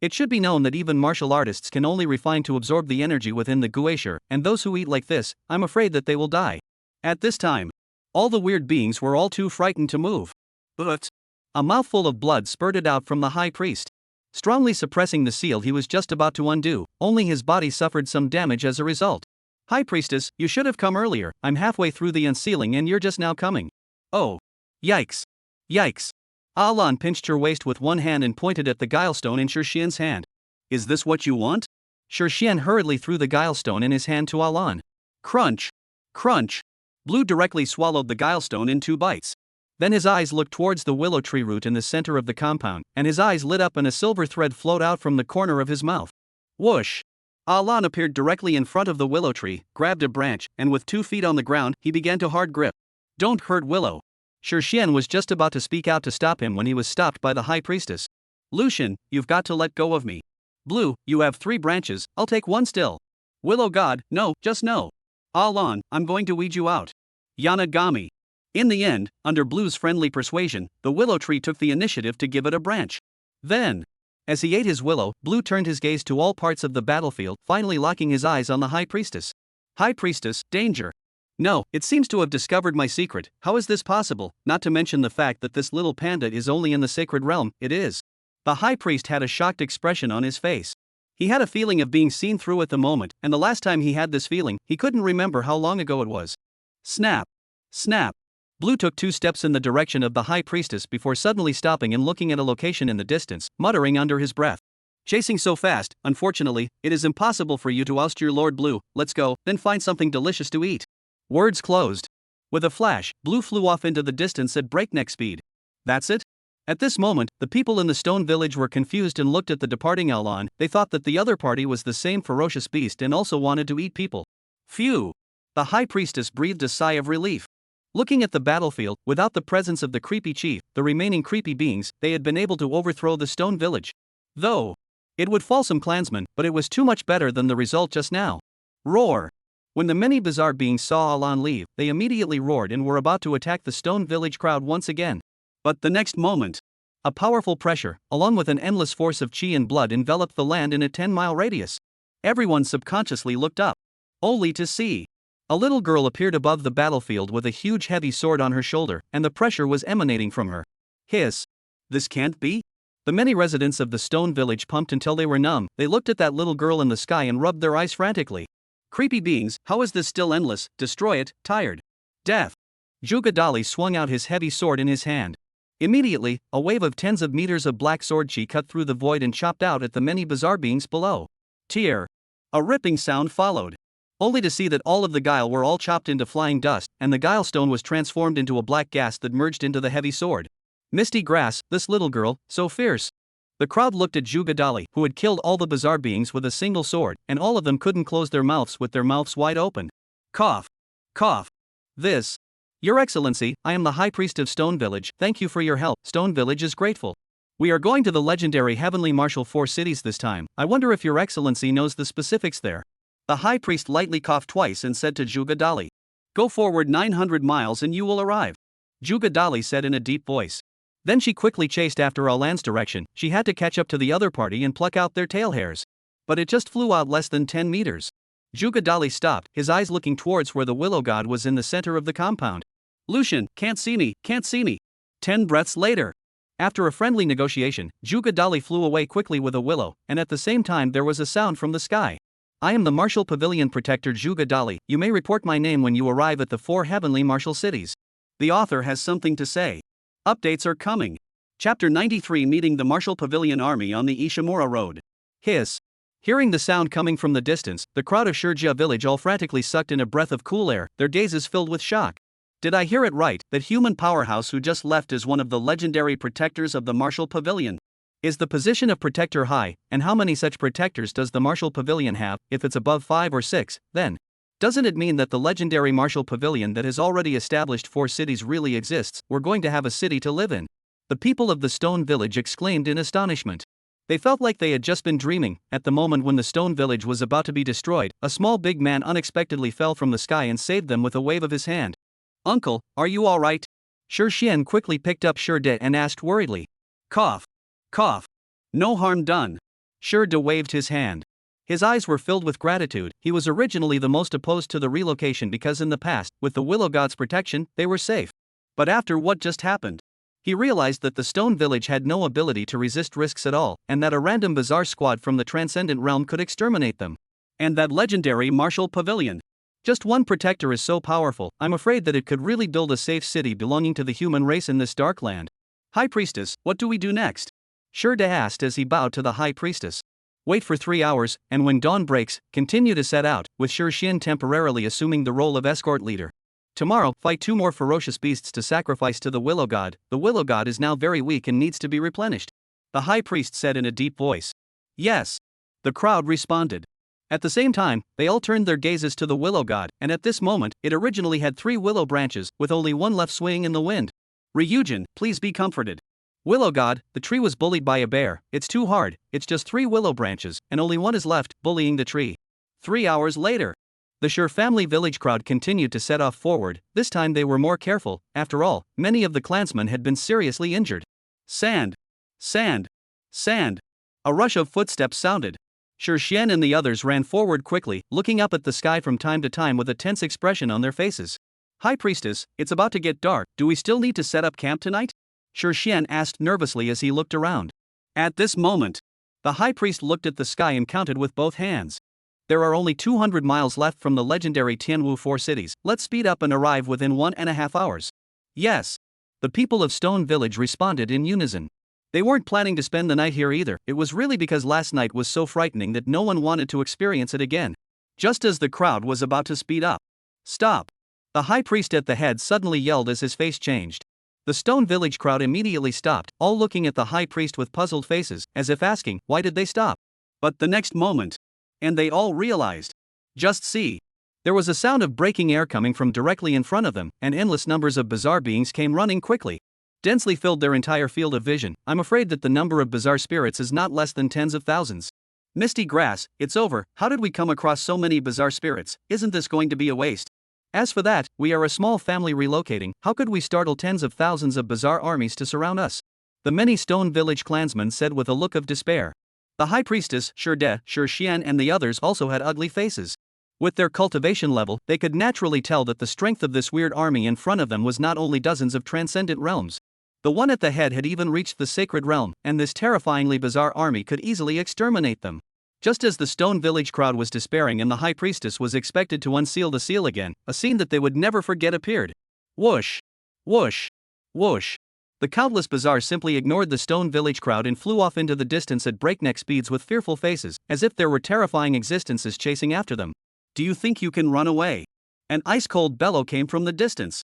It should be known that even martial artists can only refine to absorb the energy within the guasher, and those who eat like this, I'm afraid that they will die. At this time, all the weird beings were all too frightened to move. But a mouthful of blood spurted out from the high priest. Strongly suppressing the seal he was just about to undo, only his body suffered some damage as a result. High priestess, you should have come earlier. I'm halfway through the unsealing and you're just now coming. Oh. Yikes. Yikes. Alan pinched her waist with one hand and pointed at the guilestone in Shirshian's hand. Is this what you want? Shirshian hurriedly threw the guilestone in his hand to Alan. Crunch. Crunch. Blue directly swallowed the guilestone in 2 bites. Then his eyes looked towards the willow tree root in the center of the compound, and his eyes lit up and a silver thread flowed out from the corner of his mouth. Whoosh! Alan appeared directly in front of the willow tree, grabbed a branch, and with 2 feet on the ground, he began to hard grip. Don't hurt Willow. Shirshian was just about to speak out to stop him when he was stopped by the high priestess. Lucian, you've got to let go of me. Blue, you have 3 branches, I'll take 1 still. Willow God, no, just no. Alan, I'm going to weed you out. Yanagami. In the end, under Blue's friendly persuasion, the willow tree took the initiative to give it a branch. Then, as he ate his willow, Blue turned his gaze to all parts of the battlefield, finally locking his eyes on the high priestess. High priestess, danger. No, it seems to have discovered my secret. How is this possible? Not to mention the fact that this little panda is only in the sacred realm. It is. The high priest had a shocked expression on his face. He had a feeling of being seen through at the moment, and the last time he had this feeling, he couldn't remember how long ago it was. Snap. Snap. Blue took 2 steps in the direction of the high priestess before suddenly stopping and looking at a location in the distance, muttering under his breath. Chasing so fast, unfortunately, it is impossible for you to oust your Lord Blue. Let's go, then find something delicious to eat. Words closed. With a flash, Blue flew off into the distance at breakneck speed. That's it? At this moment, the people in the stone village were confused and looked at the departing Alan. They thought that the other party was the same ferocious beast and also wanted to eat people. Phew! The high priestess breathed a sigh of relief. Looking at the battlefield, without the presence of the creepy chief, the remaining creepy beings, they had been able to overthrow the stone village. Though it would fall some clansmen, but it was too much better than the result just now. Roar! When the many bizarre beings saw Alan leave, they immediately roared and were about to attack the stone village crowd once again. But the next moment, a powerful pressure, along with an endless force of chi and blood, enveloped the land in a 10-mile radius. Everyone subconsciously looked up, only to see a little girl appeared above the battlefield with a huge heavy sword on her shoulder, and the pressure was emanating from her. Hiss! This can't be? The many residents of the stone village pumped until they were numb. They looked at that little girl in the sky and rubbed their eyes frantically. Creepy beings, how is this still endless? Destroy it, tired. Death! Jugadali swung out his heavy sword in his hand. Immediately, a wave of tens of meters of black sword chi cut through the void and chopped out at the many bizarre beings below. Tear! A ripping sound followed. Only to see that all of the guile were all chopped into flying dust, and the guile stone was transformed into a black gas that merged into the heavy sword. Misty grass, this little girl, so fierce. The crowd looked at Jugadali, who had killed all the bizarre beings with a single sword, and all of them couldn't close their mouths with their mouths wide open. Cough. Cough. This. Your Excellency, I am the High Priest of Stone Village. Thank you for your help. Stone Village is grateful. We are going to the legendary Heavenly Martial 4 cities this time. I wonder if Your Excellency knows the specifics there. The High Priest lightly coughed twice and said to Jugadali, Go forward 900 miles and you will arrive. Jugadali said in a deep voice. Then she quickly chased after Alan's direction. She had to catch up to the other party and pluck out their tail hairs. But it just flew out less than 10 meters. Jugadali stopped, his eyes looking towards where the willow god was in the center of the compound. Lucian, can't see me, can't see me. 10 breaths later. After a friendly negotiation, Jugadali flew away quickly with a willow, and at the same time there was a sound from the sky. I am the Martial Pavilion Protector Zhuge Dali. You may report my name when you arrive at the 4 heavenly martial cities. The author has something to say. Updates are coming. Chapter 93, Meeting the Martial Pavilion Army on the Ishimura Road. Hiss. Hearing the sound coming from the distance, the crowd of Shurjia village all frantically sucked in a breath of cool air, their gazes filled with shock. Did I hear it right, that human powerhouse who just left is one of the legendary protectors of the Martial Pavilion? Is the position of protector high, and how many such protectors does the Martial Pavilion have? If it's above 5 or 6, then doesn't it mean that the legendary Martial Pavilion that has already established 4 cities really exists? We're going to have a city to live in. The people of the stone village exclaimed in astonishment. They felt like they had just been dreaming. At the moment when the stone village was about to be destroyed, a small big man unexpectedly fell from the sky and saved them with a wave of his hand. Uncle, are you alright? Xian quickly picked up De and asked worriedly. Cough. Cough. No harm done. De waved his hand. His eyes were filled with gratitude. He was originally the most opposed to the relocation because in the past, with the Willow God's protection, they were safe. But after what just happened, he realized that the stone village had no ability to resist risks at all, and that a random bizarre squad from the transcendent realm could exterminate them. And that legendary Martial Pavilion. Just one protector is so powerful, I'm afraid that it could really build a safe city belonging to the human race in this dark land. High Priestess, what do we do next? De asked as he bowed to the High Priestess. Wait for 3 hours, and when dawn breaks, continue to set out, with Xian temporarily assuming the role of escort leader. Tomorrow, fight 2 more ferocious beasts to sacrifice to the Willow God. The Willow God is now very weak and needs to be replenished. The High Priest said in a deep voice. Yes. The crowd responded. At the same time, they all turned their gazes to the Willow God, and at this moment, it originally had 3 willow branches, with only one left swaying in the wind. Ryujin, please be comforted. Willow God, the tree was bullied by a bear. It's too hard, it's just 3 willow branches, and only one is left, bullying the tree. 3 hours later. The Sure family village crowd continued to set off forward. This time they were more careful. After all, many of the clansmen had been seriously injured. Sand. Sand. Sand. A rush of footsteps sounded. Xian and the others ran forward quickly, looking up at the sky from time to time with a tense expression on their faces. High Priestess, it's about to get dark. Do we still need to set up camp tonight? Xian asked nervously as he looked around. At this moment, the High Priest looked at the sky and counted with both hands. There are only 200 miles left from the legendary Tianwu 4 cities. Let's speed up and arrive within 1.5 hours. Yes. The people of Stone Village responded in unison. They weren't planning to spend the night here either. It was really because last night was so frightening that no one wanted to experience it again. Just as the crowd was about to speed up. Stop. The High Priest at the head suddenly yelled as his face changed. The Stone Village crowd immediately stopped, all looking at the High Priest with puzzled faces, as if asking, why did they stop? But the next moment, and they all realized. Just see. There was a sound of breaking air coming from directly in front of them, and endless numbers of bizarre beings came running quickly. Densely filled their entire field of vision. I'm afraid that the number of bizarre spirits is not less than tens of thousands. Misty grass, it's over. How did we come across so many bizarre spirits? Isn't this going to be a waste? As for that, we are a small family relocating. How could we startle tens of thousands of bizarre armies to surround us? The many Stone Village clansmen said with a look of despair. The High Priestess, Xian and the others also had ugly faces. With their cultivation level, they could naturally tell that the strength of this weird army in front of them was not only dozens of transcendent realms. The one at the head had even reached the sacred realm, and this terrifyingly bizarre army could easily exterminate them. Just as the Stone Village crowd was despairing and the High Priestess was expected to unseal the seal again, a scene that they would never forget appeared. Whoosh! Whoosh! Whoosh! The countless bizarres simply ignored the Stone Village crowd and flew off into the distance at breakneck speeds with fearful faces, as if there were terrifying existences chasing after them. Do you think you can run away? An ice-cold bellow came from the distance.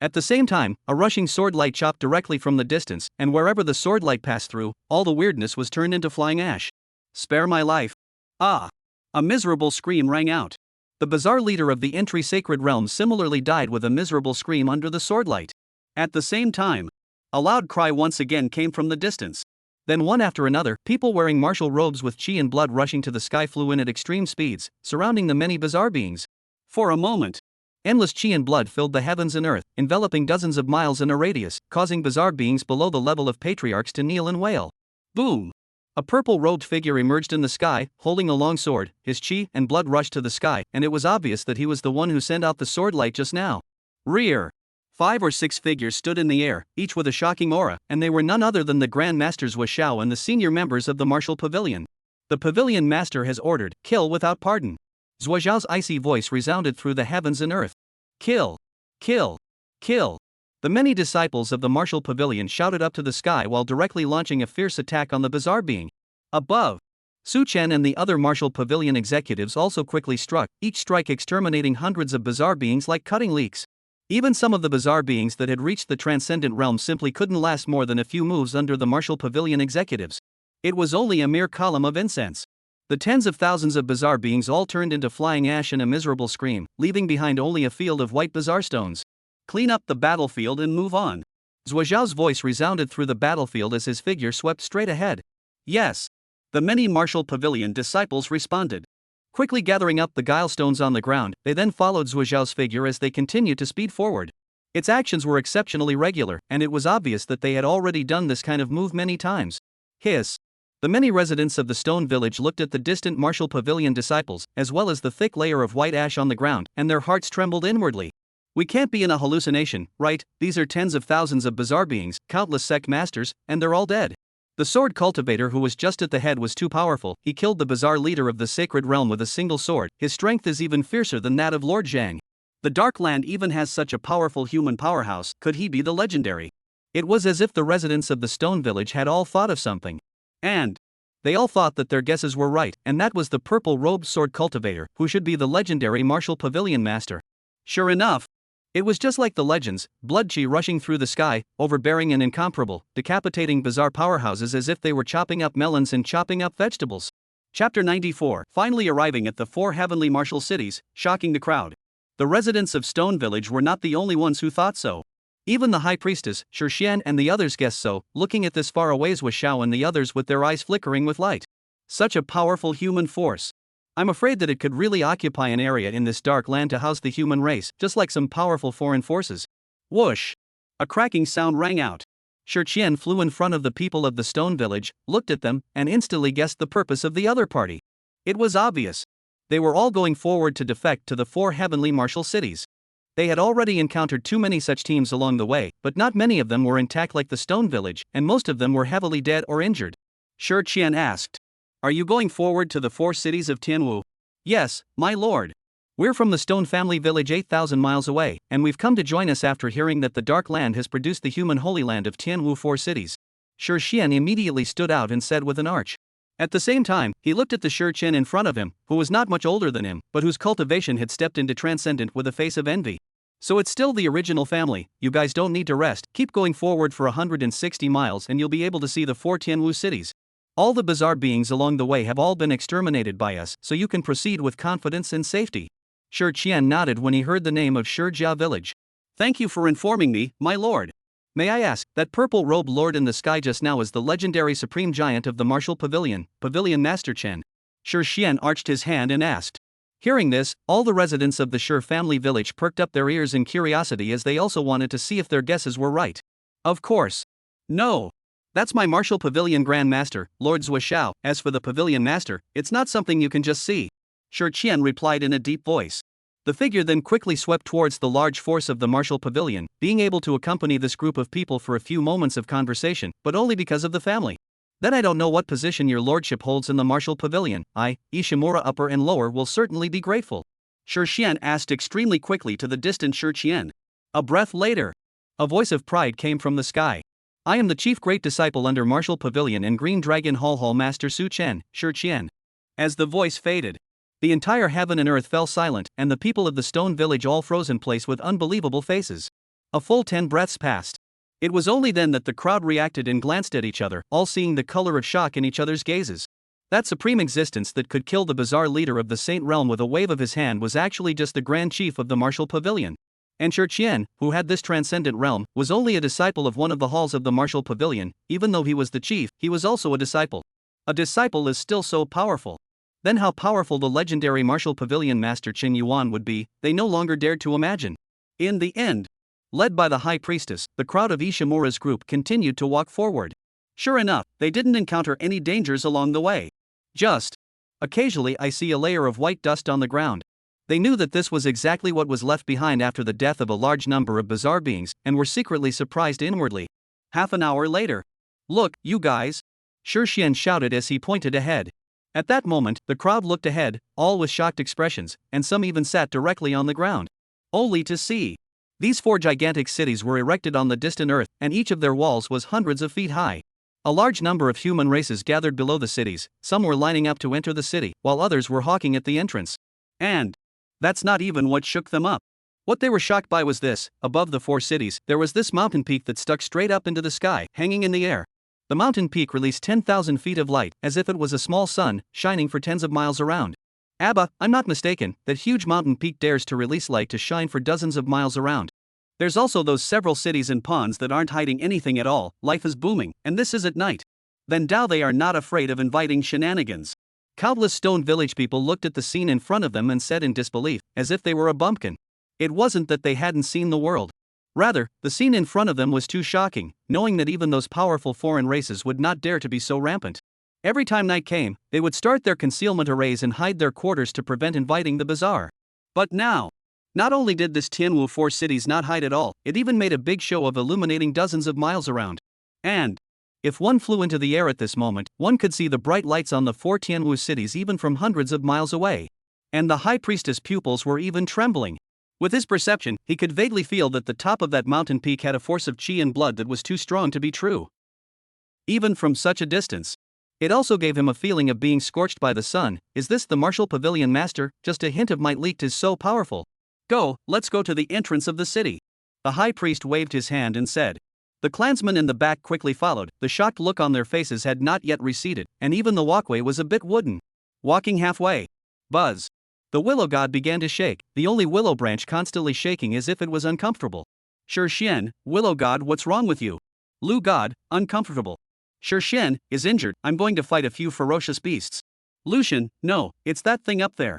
At the same time, a rushing sword light chopped directly from the distance, and wherever the sword light passed through, all the weirdness was turned into flying ash. Spare my life. Ah! A miserable scream rang out. The bizarre leader of the entry sacred realm similarly died with a miserable scream under the sword light. At the same time, a loud cry once again came from the distance. Then one after another, people wearing martial robes with chi and blood rushing to the sky flew in at extreme speeds, surrounding the many bizarre beings. For a moment, endless chi and blood filled the heavens and earth, enveloping dozens of miles in a radius, causing bizarre beings below the level of patriarchs to kneel and wail. Boom! A purple-robed figure emerged in the sky, holding a long sword. His chi and blood rushed to the sky, and it was obvious that he was the one who sent out the sword light just now. Rear! 5 or 6 figures stood in the air, each with a shocking aura, and they were none other than the Grand Masters Washao and the senior members of the Martial Pavilion. The pavilion master has ordered, kill without pardon. Zhuozhao's icy voice resounded through the heavens and earth. Kill! Kill! Kill! The many disciples of the martial pavilion shouted up to the sky while directly launching a fierce attack on the bizarre being. Above, Su Chen and the other martial pavilion executives also quickly struck, each strike exterminating hundreds of bizarre beings like cutting leaks. Even some of the bizarre beings that had reached the transcendent realm simply couldn't last more than a few moves under the martial pavilion executives. It was only a mere column of incense. The tens of thousands of bizarre beings all turned into flying ash in a miserable scream, leaving behind only a field of white bizarre stones. Clean up the battlefield and move on. Zhuozhao's voice resounded through the battlefield as his figure swept straight ahead. Yes. The many martial pavilion disciples responded. Quickly gathering up the guile stones on the ground, they then followed Zhuozhao's figure as they continued to speed forward. Its actions were exceptionally regular, and it was obvious that they had already done this kind of move many times. Hiss. The many residents of the stone village looked at the distant martial pavilion disciples, as well as the thick layer of white ash on the ground, and their hearts trembled inwardly. We can't be in a hallucination, right? These are tens of thousands of bizarre beings, countless sect masters, and they're all dead. The sword cultivator who was just at the head was too powerful. He killed the bizarre leader of the sacred realm with a single sword. His strength is even fiercer than that of Lord Zhang. The Dark Land even has such a powerful human powerhouse. Could he be the legendary? It was as if the residents of the stone village had all thought of something. And they all thought that their guesses were right, and that was the purple-robed sword cultivator, who should be the legendary martial pavilion master. Sure enough, it was just like the legends, blood chi rushing through the sky, overbearing and incomparable, decapitating bizarre powerhouses as if they were chopping up melons and chopping up vegetables. Chapter 94. Finally arriving at the four heavenly martial cities, shocking the crowd. The residents of Stone Village were not the only ones who thought so. Even the high priestess, Shixian, and the others guessed so, looking at this far away was Xiao and the others with their eyes flickering with light. Such a powerful human force. I'm afraid that it could really occupy an area in this dark land to house the human race, just like some powerful foreign forces. Whoosh! A cracking sound rang out. Shixian flew in front of the people of the stone village, looked at them, and instantly guessed the purpose of the other party. It was obvious. They were all going forward to defect to the four heavenly martial cities. They had already encountered too many such teams along the way, but not many of them were intact like the stone village, and most of them were heavily dead or injured. Shixian asked, "Are you going forward to the four cities of Tianwu?" "Yes, my lord. We're from the Stone Family Village 8,000 miles away, and we've come to join us after hearing that the Dark Land has produced the human holy land of Tianwu four cities." Shixian immediately stood out and said with an arch. At the same time, he looked at the Shixian in front of him, who was not much older than him, but whose cultivation had stepped into transcendent with a face of envy. "So it's still the original family. You guys don't need to rest, keep going forward for 160 miles and you'll be able to see the four Tianwu cities. All the bizarre beings along the way have all been exterminated by us, so you can proceed with confidence and safety." Shixian nodded when he heard the name of Shijia village. "Thank you for informing me, my lord. May I ask, that purple-robed lord in the sky just now is the legendary supreme giant of the martial pavilion, Pavilion Master Chen?" Shixian arched his hand and asked. Hearing this, all the residents of the Shi family village perked up their ears in curiosity as they also wanted to see if their guesses were right. "Of course. No. That's my martial pavilion Grand Master, Lord Zhuozhao. As for the pavilion master, it's not something you can just see," Shixian replied in a deep voice. The figure then quickly swept towards the large force of the martial pavilion, being able to accompany this group of people for a few moments of conversation, but only because of the family. "Then I don't know what position your lordship holds in the martial pavilion. Ishimura upper and lower will certainly be grateful," Shixian asked extremely quickly to the distant Shixian. A breath later, a voice of pride came from the sky. "I am the chief great disciple under martial pavilion and Green Dragon Hall Master Su Chen, Shixian." As the voice faded, the entire heaven and earth fell silent, and the people of the stone village all froze in place with unbelievable faces. A full 10 breaths passed. It was only then that the crowd reacted and glanced at each other, all seeing the color of shock in each other's gazes. That supreme existence that could kill the bizarre leader of the Saint Realm with a wave of his hand was actually just the Grand Chief of the martial pavilion. And Shixian, who had this transcendent realm, was only a disciple of one of the halls of the martial pavilion. Even though he was the chief, he was also a disciple. A disciple is still so powerful. Then how powerful the legendary martial pavilion master Qin Yuan would be, they no longer dared to imagine. In the end, led by the high priestess, the crowd of Ishimura's group continued to walk forward. Sure enough, they didn't encounter any dangers along the way. Just occasionally I see a layer of white dust on the ground. They knew that this was exactly what was left behind after the death of a large number of bizarre beings, and were secretly surprised inwardly. Half an hour later. "Look, you guys!" Shixian shouted as he pointed ahead. At that moment, the crowd looked ahead, all with shocked expressions, and some even sat directly on the ground. Only to see. These 4 gigantic cities were erected on the distant earth, and each of their walls was hundreds of feet high. A large number of human races gathered below the cities, some were lining up to enter the city, while others were hawking at the entrance. And that's not even what shook them up. What they were shocked by was this: above the 4 cities, there was this mountain peak that stuck straight up into the sky, hanging in the air. The mountain peak released 10,000 feet of light, as if it was a small sun, shining for tens of miles around. Abba, I'm not mistaken, that huge mountain peak dares to release light to shine for dozens of miles around. There's also those several cities and ponds that aren't hiding anything at all, life is booming, and this is at night. Then Tao they are not afraid of inviting shenanigans. Countless stone village people looked at the scene in front of them and said in disbelief, as if they were a bumpkin. It wasn't that they hadn't seen the world. Rather, the scene in front of them was too shocking, knowing that even those powerful foreign races would not dare to be so rampant. Every time night came, they would start their concealment arrays and hide their quarters to prevent inviting the bizarre. But now, not only did this Tianwu 4 cities not hide at all, it even made a big show of illuminating dozens of miles around. And if one flew into the air at this moment, one could see the bright lights on the 4 Tianwu cities even from hundreds of miles away. And the high priestess' pupils were even trembling. With his perception, he could vaguely feel that the top of that mountain peak had a force of qi and blood that was too strong to be true. Even from such a distance. It also gave him a feeling of being scorched by the sun. Is this the martial pavilion master? Just a hint of might leaked is so powerful. Go, let's go to the entrance of the city. The high priest waved his hand and said. The clansmen in the back quickly followed. The shocked look on their faces had not yet receded, and even the walkway was a bit wooden. Walking halfway. Buzz. The willow god began to shake, the only willow branch constantly shaking as if it was uncomfortable. Xian, willow god, what's wrong with you? Lu god, uncomfortable. Xian is injured, I'm going to fight a few ferocious beasts. Lucian, no, it's that thing up there.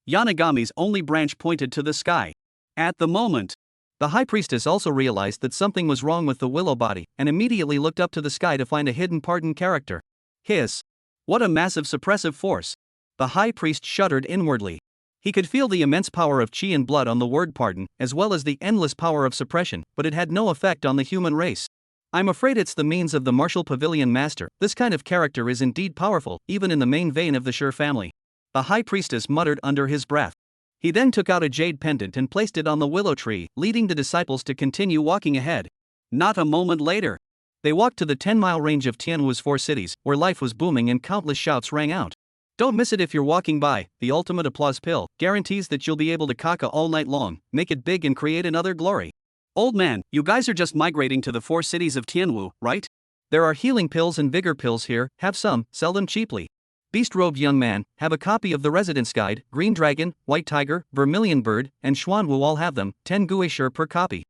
Yanagami's only branch pointed to the sky. At the moment, the high priestess also realized that something was wrong with the willow body, and immediately looked up to the sky to find a hidden pardon character. Hiss. What a massive suppressive force. The high priest shuddered inwardly. He could feel the immense power of qi and blood on the word pardon, as well as the endless power of suppression, but it had no effect on the human race. I'm afraid it's the means of the martial pavilion master. This kind of character is indeed powerful, even in the main vein of the Shi family. The high priestess muttered under his breath. He then took out a jade pendant and placed it on the willow tree, leading the disciples to continue walking ahead. Not a moment later, they walked to the 10-mile range of Tianwu's 4 cities, where life was booming and countless shouts rang out. Don't miss it if you're walking by. The ultimate applause pill guarantees that you'll be able to caca all night long, make it big and create another glory. Old man, you guys are just migrating to the 4 cities of Tianwu, right? There are healing pills and vigor pills here, have some, sell them cheaply. Beast-robed young man, have a copy of the Residence Guide. Green Dragon, White Tiger, Vermilion Bird, and Xuanwu all have them, 10 guishir per copy.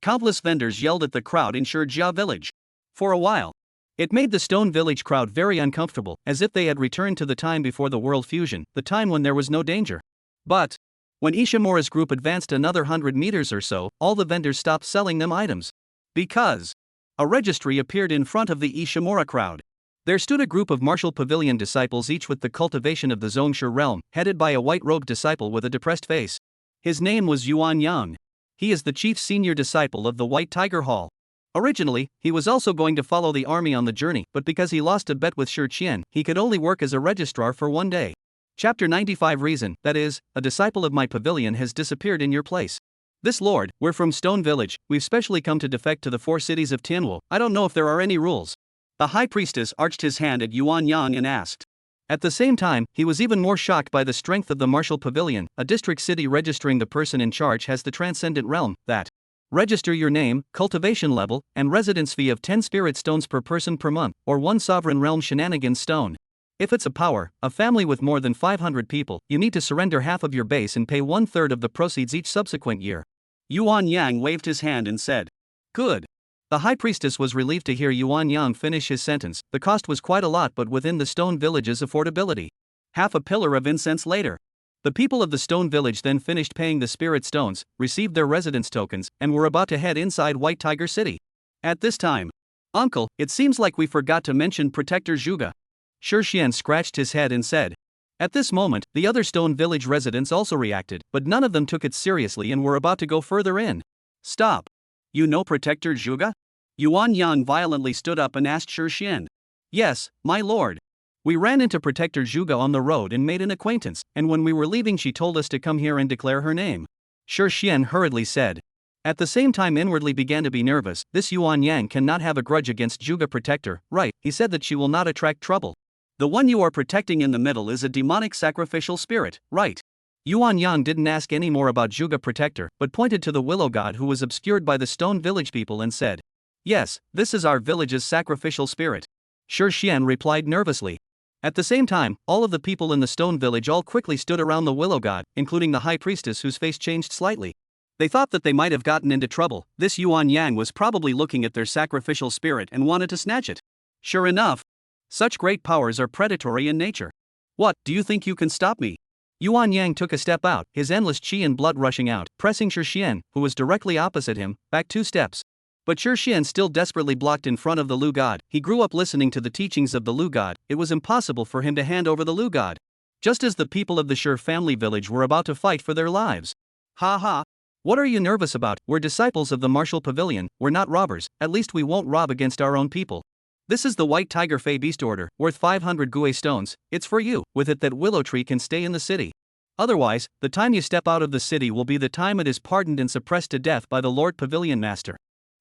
Countless vendors yelled at the crowd in Shijia village. For a while, it made the Stone Village crowd very uncomfortable, as if they had returned to the time before the world fusion, the time when there was no danger. But when Ishimura's group advanced another 100 meters or so, all the vendors stopped selling them items. Because a registry appeared in front of the Ishimura crowd. There stood a group of martial pavilion disciples, each with the cultivation of the Zhongshu realm, headed by a white-robed disciple with a depressed face. His name was Yuan Yang. He is the chief senior disciple of the White Tiger Hall. Originally, he was also going to follow the army on the journey, but because he lost a bet with Shi Qian, he could only work as a registrar for 1 day. Chapter 95 Reason, that is, a disciple of my pavilion has disappeared in your place. This lord, we're from Stone Village, we've specially come to defect to the 4 cities of Tianwu. I don't know if there are any rules. The high priestess arched his hand at Yuan Yang and asked. At the same time, he was even more shocked by the strength of the martial pavilion. A district city registering the person in charge has the transcendent realm, that register your name, cultivation level, and residence fee of 10 spirit stones per person per month, or 1 sovereign realm shenanigans stone. If it's a power, a family with more than 500 people, you need to surrender half of your base and pay 1/3 of the proceeds each subsequent year. Yuan Yang waved his hand and said, Good. The high priestess was relieved to hear Yuan Yang finish his sentence. The cost was quite a lot, but within the Stone Village's affordability. Half a pillar of incense later. The people of the Stone Village then finished paying the spirit stones, received their residence tokens, and were about to head inside White Tiger City. At this time, Uncle, it seems like we forgot to mention Protector Zhuge. Shi Qian scratched his head and said. At this moment, the other Stone Village residents also reacted, but none of them took it seriously and were about to go further in. Stop. You know Protector Zhuge? Yuan Yang violently stood up and asked Shi Qian. Yes, my lord. We ran into Protector Zhuge on the road and made an acquaintance, and when we were leaving she told us to come here and declare her name. Shi Xian hurriedly said. At the same time inwardly began to be nervous. This Yuan Yang cannot have a grudge against Zhuge Protector, right? He said that she will not attract trouble. The one you are protecting in the middle is a demonic sacrificial spirit, right? Yuan Yang didn't ask any more about Zhuge Protector, but pointed to the willow god who was obscured by the stone village people and said, "Yes, this is our village's sacrificial spirit." Shi Xian replied nervously. At the same time, all of the people in the stone village all quickly stood around the willow god, including the high priestess whose face changed slightly. They thought that they might have gotten into trouble. This Yuan Yang was probably looking at their sacrificial spirit and wanted to snatch it. Sure enough, such great powers are predatory in nature. What, do you think you can stop me? Yuan Yang took a step out, his endless qi and blood rushing out, pressing Shi Xian, who was directly opposite him, back 2 steps. But Shi Xian still desperately blocked in front of the Lu god. He grew up listening to the teachings of the Lu god. It was impossible for him to hand over the Lu god. Just as the people of the Shi family village were about to fight for their lives. Ha ha. What are you nervous about? We're disciples of the martial pavilion, we're not robbers, at least we won't rob against our own people. This is the White Tiger Fey Beast Order, worth 500 Gui stones. It's for you. With it that willow tree can stay in the city. Otherwise, the time you step out of the city will be the time it is pardoned and suppressed to death by the Lord Pavilion Master.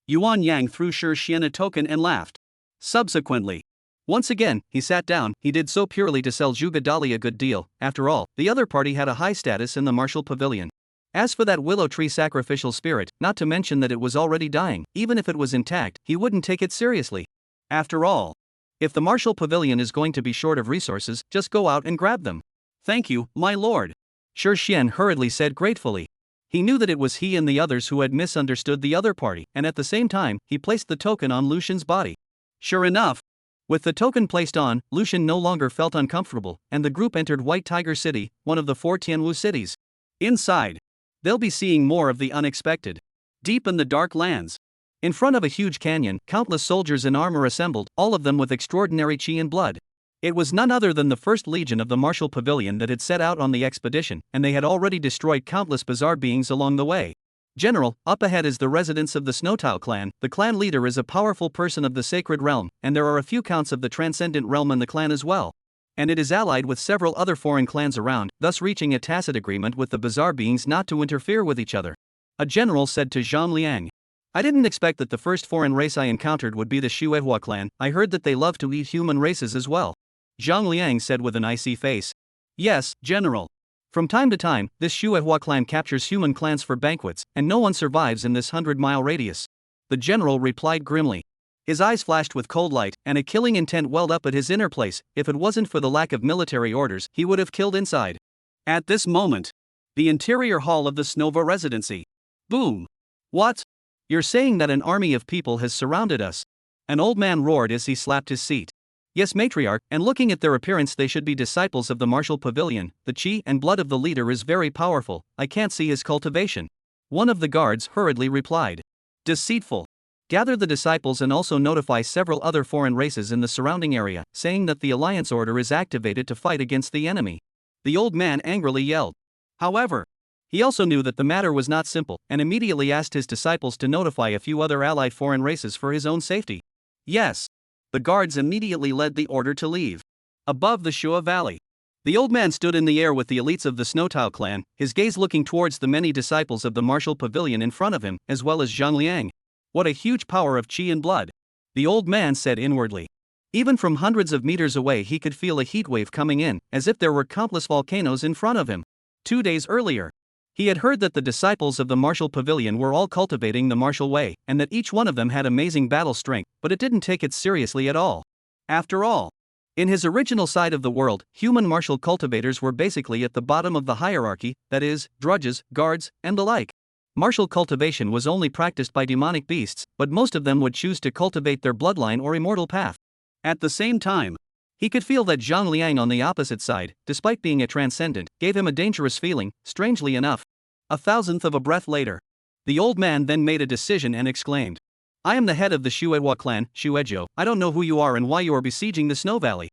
Yuan Yang threw Shi Xian a token and laughed. Subsequently, once again, he sat down. He did so purely to sell Zhuge Dali a good deal. After all, the other party had a high status in the martial pavilion. As for that willow tree sacrificial spirit, not to mention that it was already dying, even if it was intact, he wouldn't take it seriously. After all, if the martial pavilion is going to be short of resources, just go out and grab them. Thank you, my lord. Shi Xian hurriedly said gratefully. He knew that it was he and the others who had misunderstood the other party, and at the same time, he placed the token on Lucian's body. Sure enough, with the token placed on, Lucian no longer felt uncomfortable, and the group entered White Tiger City, one of the 4 Tianwu cities. Inside, they'll be seeing more of the unexpected. Deep in the dark lands, in front of a huge canyon, countless soldiers in armor assembled, all of them with extraordinary qi and blood. It was none other than the first legion of the martial pavilion that had set out on the expedition, and they had already destroyed countless bizarre beings along the way. General, up ahead is the residence of the Snowtile clan. The clan leader is a powerful person of the sacred realm, and there are a few counts of the transcendent realm in the clan as well. And it is allied with several other foreign clans around, thus reaching a tacit agreement with the bizarre beings not to interfere with each other. A general said to Zhang Liang, "I didn't expect that the first foreign race I encountered would be the Shuehua clan. I heard that they love to eat human races as well." Zhang Liang said with an icy face. "Yes, General. From time to time, this Shuehua clan captures human clans for banquets, and no one survives in this 100-mile radius." The general replied grimly. His eyes flashed with cold light, and a killing intent welled up at his inner place. If it wasn't for the lack of military orders, he would have killed inside. At this moment, the interior hall of the Snova residency. Boom. What? You're saying that an army of people has surrounded us? An old man roared as he slapped his seat. Yes, matriarch, and looking at their appearance they should be disciples of the martial pavilion. The qi and blood of the leader is very powerful. I can't see his cultivation. One of the guards hurriedly replied. Deceitful. Gather the disciples and also notify several other foreign races in the surrounding area, saying that the alliance order is activated to fight against the enemy. The old man angrily yelled. However, he also knew that the matter was not simple, and immediately asked his disciples to notify a few other allied foreign races for his own safety. Yes. The guards immediately led the order to leave. Above the Shua Valley, the old man stood in the air with the elites of the Snowtile clan, his gaze looking towards the many disciples of the martial pavilion in front of him, as well as Zhang Liang. What a huge power of qi and blood, the old man said inwardly. Even from hundreds of meters away he could feel a heatwave coming in, as if there were countless volcanoes in front of him. 2 days earlier, he had heard that the disciples of the martial pavilion were all cultivating the martial way, and that each one of them had amazing battle strength, but it didn't take it seriously at all. After all, in his original side of the world, human martial cultivators were basically at the bottom of the hierarchy, that is, drudges, guards, and the like. Martial cultivation was only practiced by demonic beasts, but most of them would choose to cultivate their bloodline or immortal path. At the same time, he could feel that Zhang Liang on the opposite side, despite being a transcendent, gave him a dangerous feeling. Strangely enough, a thousandth of a breath later, the old man then made a decision and exclaimed, I am the head of the Shuehua clan, Shuejo. I don't know who you are and why you are besieging the Snow Valley.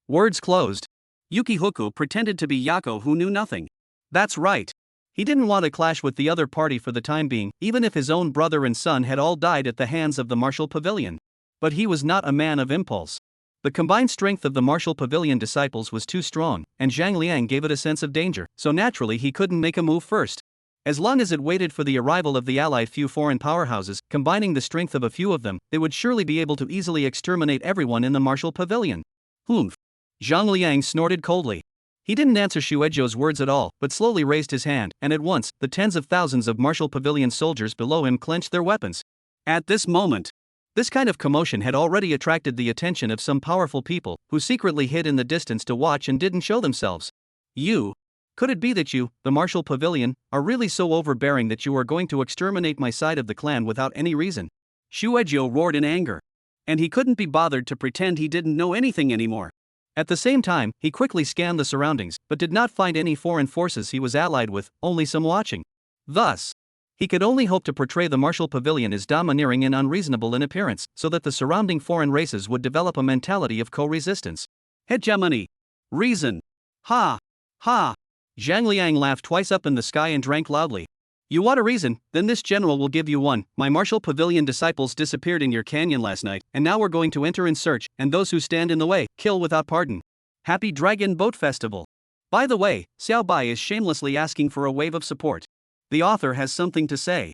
Words closed. Yuki Hoku pretended to be Yako who knew nothing. That's right. He didn't want to clash with the other party for the time being, even if his own brother and son had all died at the hands of the martial pavilion. But he was not a man of impulse. The combined strength of the martial pavilion disciples was too strong, and Zhang Liang gave it a sense of danger, so naturally he couldn't make a move first. As long as it waited for the arrival of the allied few foreign powerhouses, combining the strength of a few of them, they would surely be able to easily exterminate everyone in the martial pavilion. Humph. Zhang Liang snorted coldly. He didn't answer Xuezhou's words at all, but slowly raised his hand, and at once, the tens of thousands of martial pavilion soldiers below him clenched their weapons. At this moment, this kind of commotion had already attracted the attention of some powerful people, who secretly hid in the distance to watch and didn't show themselves. You? Could it be that you, the martial pavilion, are really so overbearing that you are going to exterminate my side of the clan without any reason? Xuezhou roared in anger. And he couldn't be bothered to pretend he didn't know anything anymore. At the same time, he quickly scanned the surroundings, but did not find any foreign forces he was allied with, only some watching. Thus, he could only hope to portray the martial pavilion as domineering and unreasonable in appearance, so that the surrounding foreign races would develop a mentality of co-resistance. Hegemony. Reason. Ha! Ha! Zhang Liang laughed twice up in the sky and drank loudly. You want a reason? Then this general will give you one. My martial pavilion disciples disappeared in your canyon last night, and now we're going to enter in search, and those who stand in the way, kill without pardon. Happy Dragon Boat Festival. By the way, Xiao Bai is shamelessly asking for a wave of support. The author has something to say.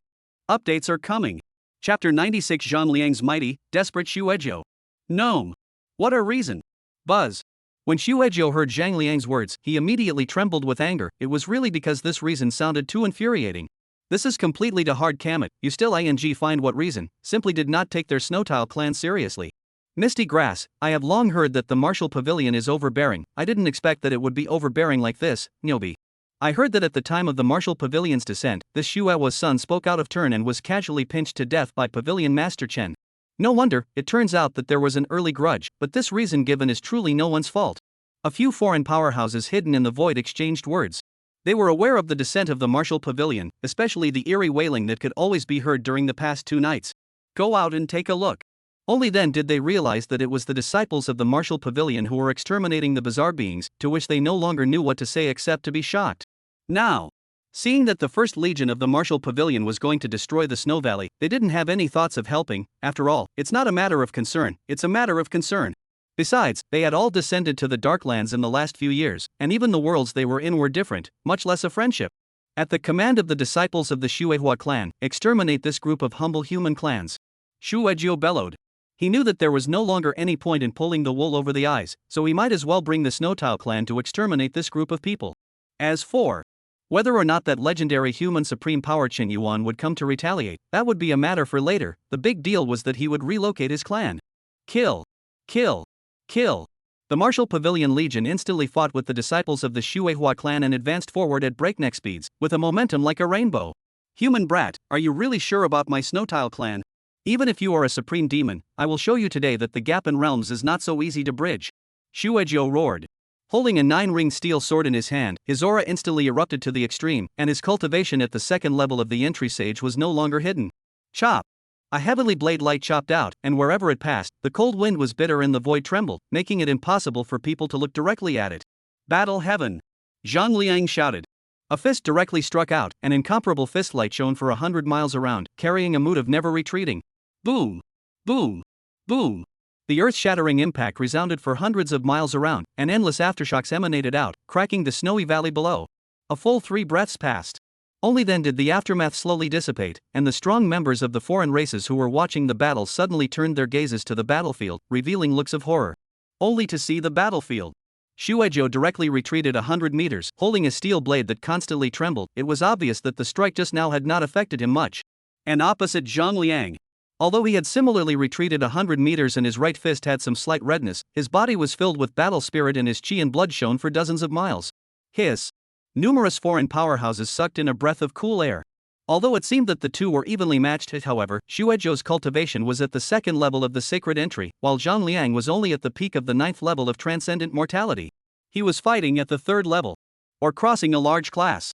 Updates are coming. Chapter 96 Zhang Liang's Mighty, Desperate Xuezhou. Gnome. What a reason. Buzz. When Xuezhou heard Zhang Liang's words, he immediately trembled with anger. It was really because this reason sounded too infuriating. This is completely to hard Kamet, you still find what reason, simply did not take their Snowtile clan seriously. Misty Grass, I have long heard that the martial pavilion is overbearing. I didn't expect that it would be overbearing like this, Nyobi. I heard that at the time of the martial pavilion's descent, this Xuehua's son spoke out of turn and was casually pinched to death by Pavilion Master Chen. No wonder, it turns out that there was an early grudge, but this reason given is truly no one's fault. A few foreign powerhouses hidden in the void exchanged words. They were aware of the descent of the martial pavilion, especially the eerie wailing that could always be heard during the past 2 nights. Go out and take a look. Only then did they realize that it was the disciples of the martial pavilion who were exterminating the bizarre beings, to which they no longer knew what to say except to be shocked. Now, seeing that the first legion of the martial pavilion was going to destroy the Snow Valley, they didn't have any thoughts of helping. After all, it's not a matter of concern, it's a matter of concern. Besides, they had all descended to the Darklands in the last few years, and even the worlds they were in were different, much less a friendship. At the command of the disciples of the Xuehua clan, exterminate this group of humble human clans. Xuezhou bellowed. He knew that there was no longer any point in pulling the wool over the eyes, so he might as well bring the Snowtile clan to exterminate this group of people. As for whether or not that legendary human supreme power Qin Yuan would come to retaliate, that would be a matter for later. The big deal was that he would relocate his clan. Kill. Kill. Kill. The martial pavilion legion instantly fought with the disciples of the Xuehua clan and advanced forward at breakneck speeds, with a momentum like a rainbow. Human brat, are you really sure about my Snowtile clan? Even if you are a supreme demon, I will show you today that the gap in realms is not so easy to bridge. Xuezhou roared. Holding a 9-ringed steel sword in his hand, his aura instantly erupted to the extreme, and his cultivation at the second level of the entry stage was no longer hidden. Chop! A heavenly blade light chopped out, and wherever it passed, the cold wind was bitter and the void trembled, making it impossible for people to look directly at it. Battle heaven! Zhang Liang shouted. A fist directly struck out, an incomparable fist light shone for 100 miles around, carrying a mood of never retreating. Boom! Boom! Boom! The earth-shattering impact resounded for hundreds of miles around, and endless aftershocks emanated out, cracking the snowy valley below. A full 3 breaths passed. Only then did the aftermath slowly dissipate, and the strong members of the foreign races who were watching the battle suddenly turned their gazes to the battlefield, revealing looks of horror. Only to see the battlefield. Xuezhou directly retreated 100 meters, holding a steel blade that constantly trembled. It was obvious that the strike just now had not affected him much. And opposite Zhang Liang. Although he had similarly retreated 100 meters and his right fist had some slight redness, his body was filled with battle spirit and his chi and blood shone for dozens of miles. Hiss. Numerous foreign powerhouses sucked in a breath of cool air. Although it seemed that the two were evenly matched, however, Xuezhou's cultivation was at the second level of the sacred entry, while Zhang Liang was only at the peak of the 9th level of transcendent mortality. He was fighting at the 3rd level. Or crossing a large class.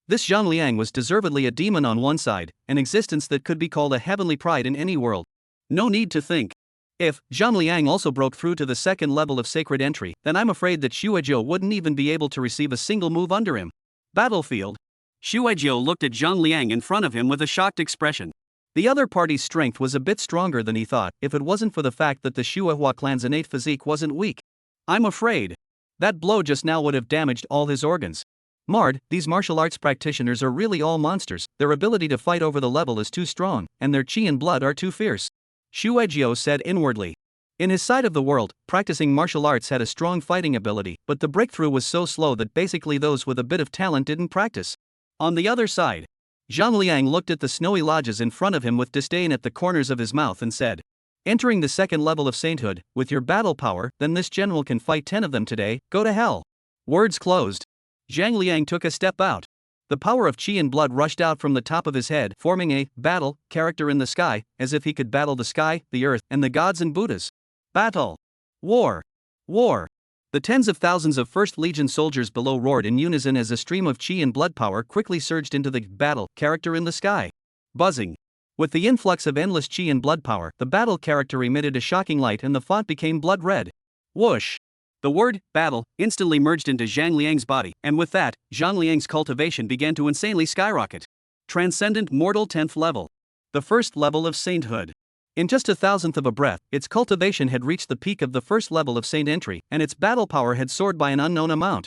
This Zhang Liang was deservedly a demon on one side, an existence that could be called a heavenly pride in any world. No need to think. If Zhang Liang also broke through to the 2nd level of sacred entry, then I'm afraid that Xuezhou wouldn't even be able to receive a single move under him. Battlefield. Xuezhou looked at Zhang Liang in front of him with a shocked expression. The other party's strength was a bit stronger than he thought, if it wasn't for the fact that the Shuehua clan's innate physique wasn't weak. I'm afraid that blow just now would have damaged all his organs. Mard, these martial arts practitioners are really all monsters, their ability to fight over the level is too strong, and their chi and blood are too fierce. Shuejiao said inwardly. In his side of the world, practicing martial arts had a strong fighting ability, but the breakthrough was so slow that basically those with a bit of talent didn't practice. On the other side, Zhang Liang looked at the snowy lodges in front of him with disdain at the corners of his mouth and said, entering the second level of sainthood, with your battle power, then this general can fight 10 of them today, go to hell. Words closed. Zhang Liang took a step out. The power of qi and blood rushed out from the top of his head, forming a battle character in the sky, as if he could battle the sky, the earth, and the gods and Buddhas. Battle. War. War. The tens of thousands of First Legion soldiers below roared in unison as a stream of qi and blood power quickly surged into the battle character in the sky. Buzzing. With the influx of endless qi and blood power, the battle character emitted a shocking light and the font became blood red. Whoosh. The word, battle, instantly merged into Zhang Liang's body, and with that, Zhang Liang's cultivation began to insanely skyrocket. Transcendent Mortal 10th level. The first level of sainthood. In just a thousandth of a breath, its cultivation had reached the peak of the first level of saint entry, and its battle power had soared by an unknown amount.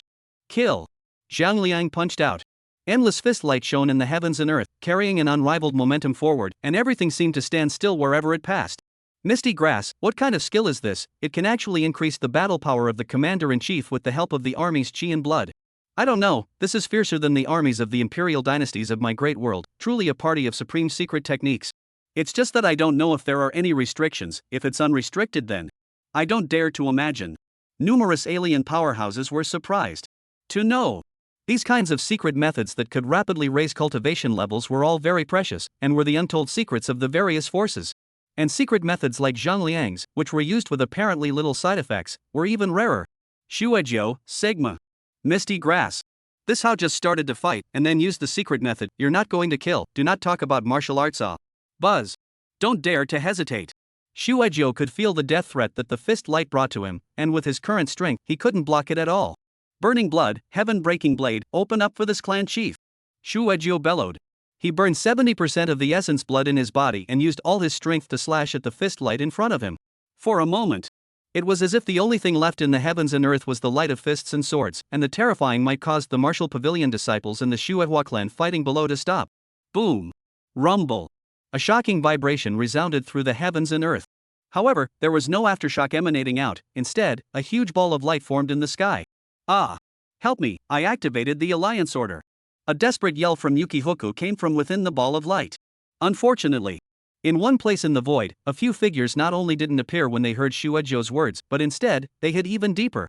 Kill. Zhang Liang punched out. Endless fist light shone in the heavens and earth, carrying an unrivaled momentum forward, and everything seemed to stand still wherever it passed. Misty Grass, what kind of skill is this? It can actually increase the battle power of the commander-in-chief with the help of the army's chi and blood. I don't know, this is fiercer than the armies of the imperial dynasties of my great world, truly a party of supreme secret techniques. It's just that I don't know if there are any restrictions. If it's unrestricted, then I don't dare to imagine. Numerous alien powerhouses were surprised to know these kinds of secret methods that could rapidly raise cultivation levels were all very precious, and were the untold secrets of the various forces. And secret methods like Zhang Liang's, which were used with apparently little side effects, were even rarer. Shuejiao, Sigma. Misty Grass. This how just started to fight, and then used the secret method. You're not going to kill, do not talk about martial arts. Buzz. Don't dare to hesitate. Shuejiao could feel the death threat that the fist light brought to him, and with his current strength, he couldn't block it at all. Burning blood, heaven-breaking blade, open up for this clan chief. Shuejiao bellowed. He burned 70% of the essence blood in his body and used all his strength to slash at the fist light in front of him. For a moment, it was as if the only thing left in the heavens and earth was the light of fists and swords, and the terrifying might cause the martial pavilion disciples and the Shuehua clan fighting below to stop. Boom. Rumble. A shocking vibration resounded through the heavens and earth. However, there was no aftershock emanating out. Instead, a huge ball of light formed in the sky. Ah! Help me, I activated the alliance order. A desperate yell from Yukihoku came from within the ball of light. Unfortunately, in one place in the void, a few figures not only didn't appear when they heard Shuejiao's words, but instead, they hid even deeper.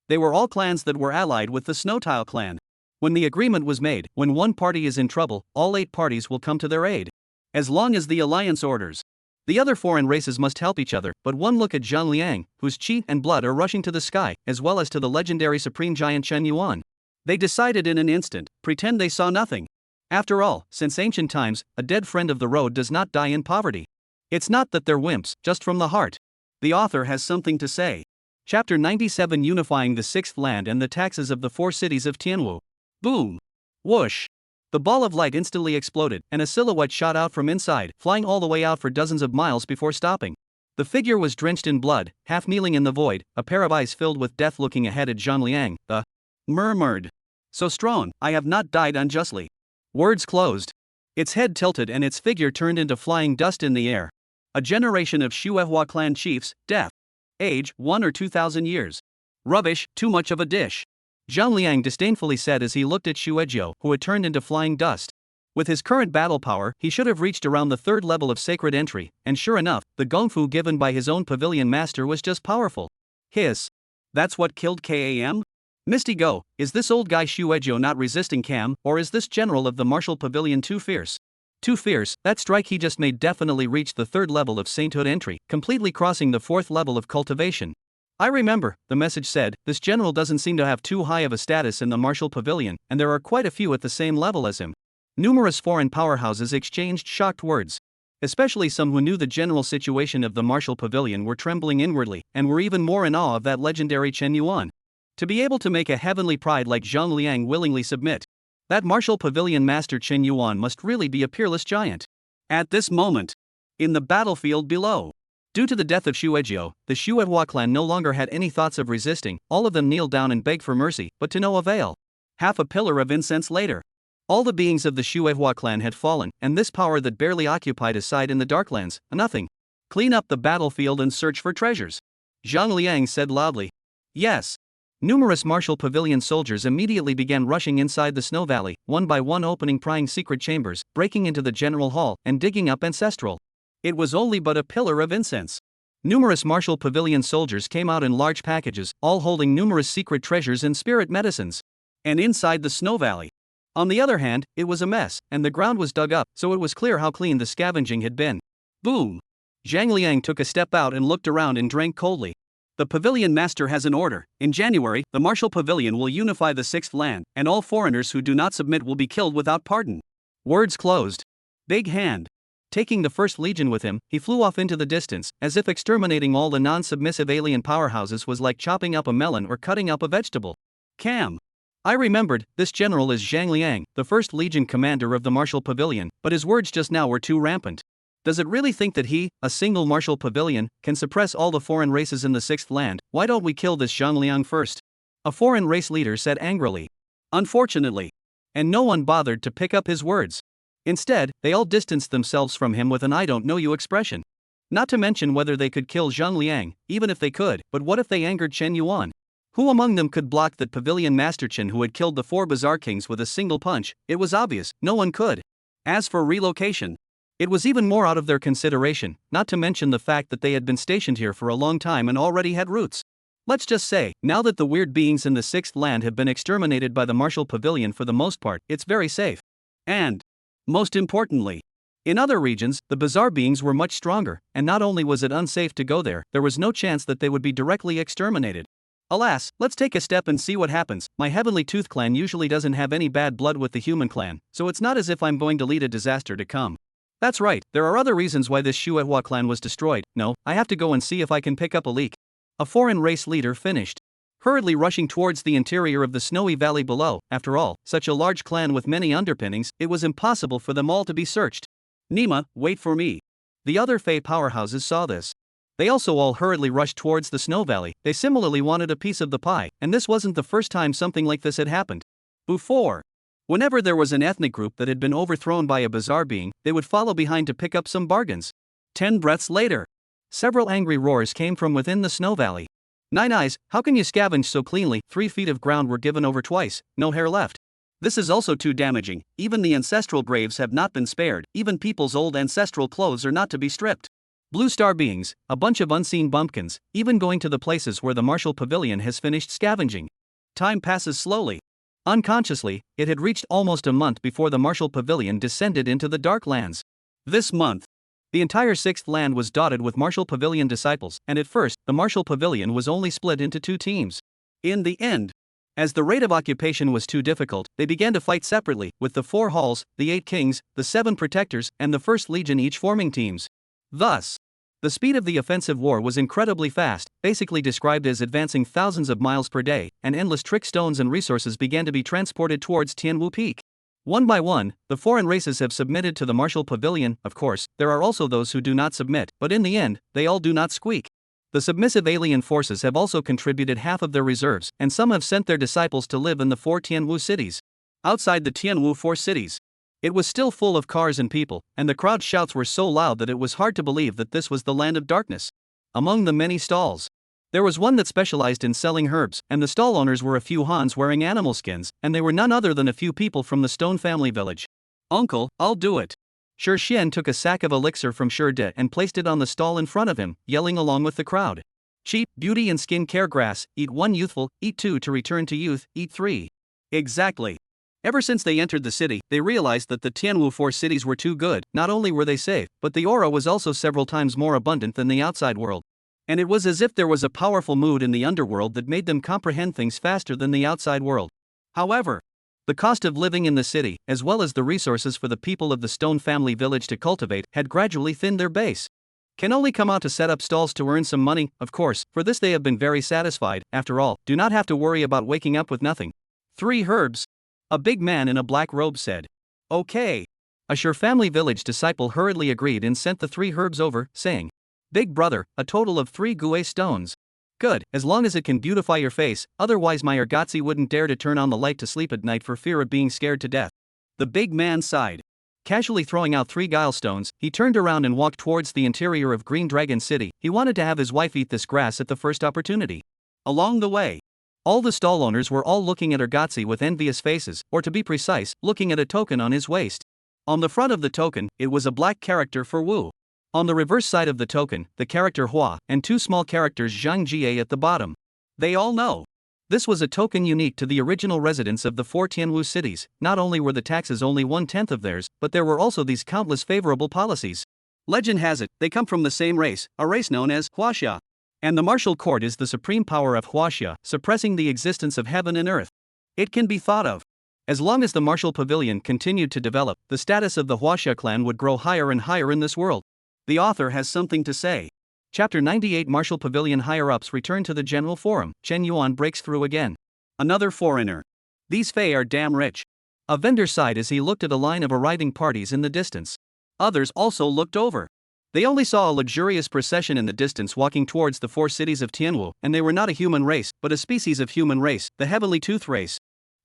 They were all clans that were allied with the Snowtile clan. When the agreement was made, when one party is in trouble, all 8 parties will come to their aid. As long as the alliance orders. The other foreign races must help each other, but one look at Zhang Liang, whose chi and blood are rushing to the sky, as well as to the legendary supreme giant Chen Yuan. They decided in an instant, pretend they saw nothing. After all, since ancient times, a dead friend of the road does not die in poverty. It's not that they're wimps, just from the heart. The author has something to say. Chapter 97, Unifying the Sixth Land and the Taxes of the 4 Cities of Tianwu. Boom. Whoosh. The ball of light instantly exploded, and a silhouette shot out from inside, flying all the way out for dozens of miles before stopping. The figure was drenched in blood, half kneeling in the void, a pair of eyes filled with death looking ahead at Zhang Liang. The murmured. So strong, I have not died unjustly. Words closed. Its head tilted and its figure turned into flying dust in the air. A generation of Shuehua clan chiefs, death. Age, 1 or 2,000 years. Rubbish, too much of a dish. Zhang Liang disdainfully said as he looked at Shuejiao, who had turned into flying dust. With his current battle power, he should have reached around the 3rd level of sacred entry, and sure enough, the gongfu given by his own pavilion master was just powerful. Hiss. That's what killed Kam? Misty Go, is this old guy Shuejiao not resisting Kam, or is this general of the martial pavilion too fierce? Too fierce, that strike he just made definitely reached the 3rd level of sainthood entry, completely crossing the 4th level of cultivation. I remember, the message said, this general doesn't seem to have too high of a status in the martial pavilion, and there are quite a few at the same level as him. Numerous foreign powerhouses exchanged shocked words. Especially some who knew the general situation of the martial pavilion were trembling inwardly, and were even more in awe of that legendary Chen Yuan. To be able to make a heavenly pride like Zhang Liang willingly submit. That martial pavilion master Chen Yuan must really be a peerless giant. At this moment, in the battlefield below, due to the death of Shuejiao, the Shuehua clan no longer had any thoughts of resisting. All of them kneeled down and begged for mercy, but to no avail. Half a pillar of incense later, all the beings of the Shuehua clan had fallen, and this power that barely occupied a side in the Darklands, nothing. Clean up the battlefield and search for treasures, Zhang Liang said loudly. Yes. Numerous martial pavilion soldiers immediately began rushing inside the snow valley, one by one opening prying secret chambers, breaking into the general hall, and digging up ancestral. It was only but a pillar of incense. Numerous martial pavilion soldiers came out in large packages, all holding numerous secret treasures and spirit medicines. And inside the snow valley, on the other hand, it was a mess, and the ground was dug up, so it was clear how clean the scavenging had been. Boom! Zhang Liang took a step out and looked around and drank coldly. The pavilion master has an order. In January, the martial pavilion will unify the sixth land, and all foreigners who do not submit will be killed without pardon. Words closed. Big hand. Taking the first legion with him, he flew off into the distance, as if exterminating all the non-submissive alien powerhouses was like chopping up a melon or cutting up a vegetable. Cam. I remembered, this general is Zhang Liang, the first legion commander of the martial pavilion, but his words just now were too rampant. Does it really think that he, a single martial pavilion, can suppress all the foreign races in the sixth land? Why don't we kill this Zhang Liang first? A foreign race leader said angrily. Unfortunately. And no one bothered to pick up his words. Instead, they all distanced themselves from him with an I don't know you expression. Not to mention whether they could kill Zhang Liang, even if they could, but what if they angered Chen Yuan? Who among them could block that pavilion master Chen who had killed the 4 Bazaar Kings with a single punch? It was obvious, no one could. As for relocation, it was even more out of their consideration, not to mention the fact that they had been stationed here for a long time and already had roots. Let's just say, now that the weird beings in the sixth land have been exterminated by the martial pavilion for the most part, it's very safe. And, most importantly, in other regions, the bizarre beings were much stronger, and not only was it unsafe to go there, there was no chance that they would be directly exterminated. Alas, let's take a step and see what happens. My Heavenly Tooth clan usually doesn't have any bad blood with the human clan, so it's not as if I'm going to lead a disaster to come. That's right, there are other reasons why this Shuehua clan was destroyed. No, I have to go and see if I can pick up a leak. A foreign race leader finished, hurriedly rushing towards the interior of the snowy valley below. After all, such a large clan with many underpinnings, it was impossible for them all to be searched. Nima, wait for me. The other Fey powerhouses saw this. They also all hurriedly rushed towards the snow valley. They similarly wanted a piece of the pie, and this wasn't the first time something like this had happened. Before, whenever there was an ethnic group that had been overthrown by a bizarre being, they would follow behind to pick up some bargains. 10 breaths later, several angry roars came from within the snow valley. Nine Eyes, how can you scavenge so cleanly? 3 feet of ground were given over twice, no hair left. This is also too damaging. Even the ancestral graves have not been spared. Even people's old ancestral clothes are not to be stripped. Blue star beings, a bunch of unseen bumpkins, even going to the places where the martial pavilion has finished scavenging. Time passes slowly. Unconsciously, it had reached almost a month before the martial pavilion descended into the dark lands. This month, the entire sixth land was dotted with martial pavilion disciples, and at first, the martial pavilion was only split into 2 teams. In the end, as the rate of occupation was too difficult, they began to fight separately, with the 4 halls, the 8 kings, the 7 protectors, and the first legion each forming teams. Thus, the speed of the offensive war was incredibly fast, basically described as advancing thousands of miles per day, and endless trick stones and resources began to be transported towards Tianwu Peak. One by one, the foreign races have submitted to the martial pavilion. Of course, there are also those who do not submit, but in the end, they all do not squeak. The submissive alien forces have also contributed half of their reserves, and some have sent their disciples to live in the 4 Tianwu cities. Outside the Tianwu 4 cities, it was still full of cars and people, and the crowd shouts were so loud that it was hard to believe that this was the land of darkness. Among the many stalls, there was one that specialized in selling herbs, and the stall owners were a few Hans wearing animal skins, and they were none other than a few people from the Stone family village. Uncle, I'll do it. Shi Xian took a sack of elixir from Shi De and placed it on the stall in front of him, yelling along with the crowd. Cheap, beauty and skin care grass, eat 1 youthful, eat 2 to return to youth, eat 3. Exactly. Ever since they entered the city, they realized that the Tianwu 4 cities were too good. Not only were they safe, but the aura was also several times more abundant than the outside world. And it was as if there was a powerful mood in the underworld that made them comprehend things faster than the outside world. However, the cost of living in the city, as well as the resources for the people of the Stone family village to cultivate, had gradually thinned their base. Can only come out to set up stalls to earn some money, of course, for this they have been very satisfied. After all, do not have to worry about waking up with nothing. 3 herbs. A big man in a black robe said. Okay. A Sure family village disciple hurriedly agreed and sent the 3 herbs over, saying, "Big brother, a total of 3 gue stones. Good, as long as it can beautify your face, otherwise my ergotzi wouldn't dare to turn on the light to sleep at night for fear of being scared to death." The big man sighed. Casually throwing out 3 guile stones, he turned around and walked towards the interior of Green Dragon City. He wanted to have his wife eat this grass at the first opportunity. Along the way, all the stall owners were all looking at ergotzi with envious faces, or to be precise, looking at a token on his waist. On the front of the token, it was a black character for Wu. On the reverse side of the token, the character Hua, and 2 small characters Zhang Jie at the bottom. They all know. This was a token unique to the original residents of the 4 Tianwu cities. Not only were the taxes only 1/10 of theirs, but there were also these countless favorable policies. Legend has it, they come from the same race, a race known as Huaxia. And the martial court is the supreme power of Huaxia, suppressing the existence of heaven and earth. It can be thought of. As long as the martial pavilion continued to develop, the status of the Huaxia clan would grow higher and higher in this world. The author has something to say. Chapter 98 Martial Pavilion higher-ups return to the general forum. Chen Yuan breaks through again. Another foreigner. These Fei are damn rich. A vendor sighed as he looked at a line of arriving parties in the distance. Others also looked over. They only saw a luxurious procession in the distance walking towards the 4 cities of Tianwu, and they were not a human race, but a species of human race, the Heavenly Tooth race.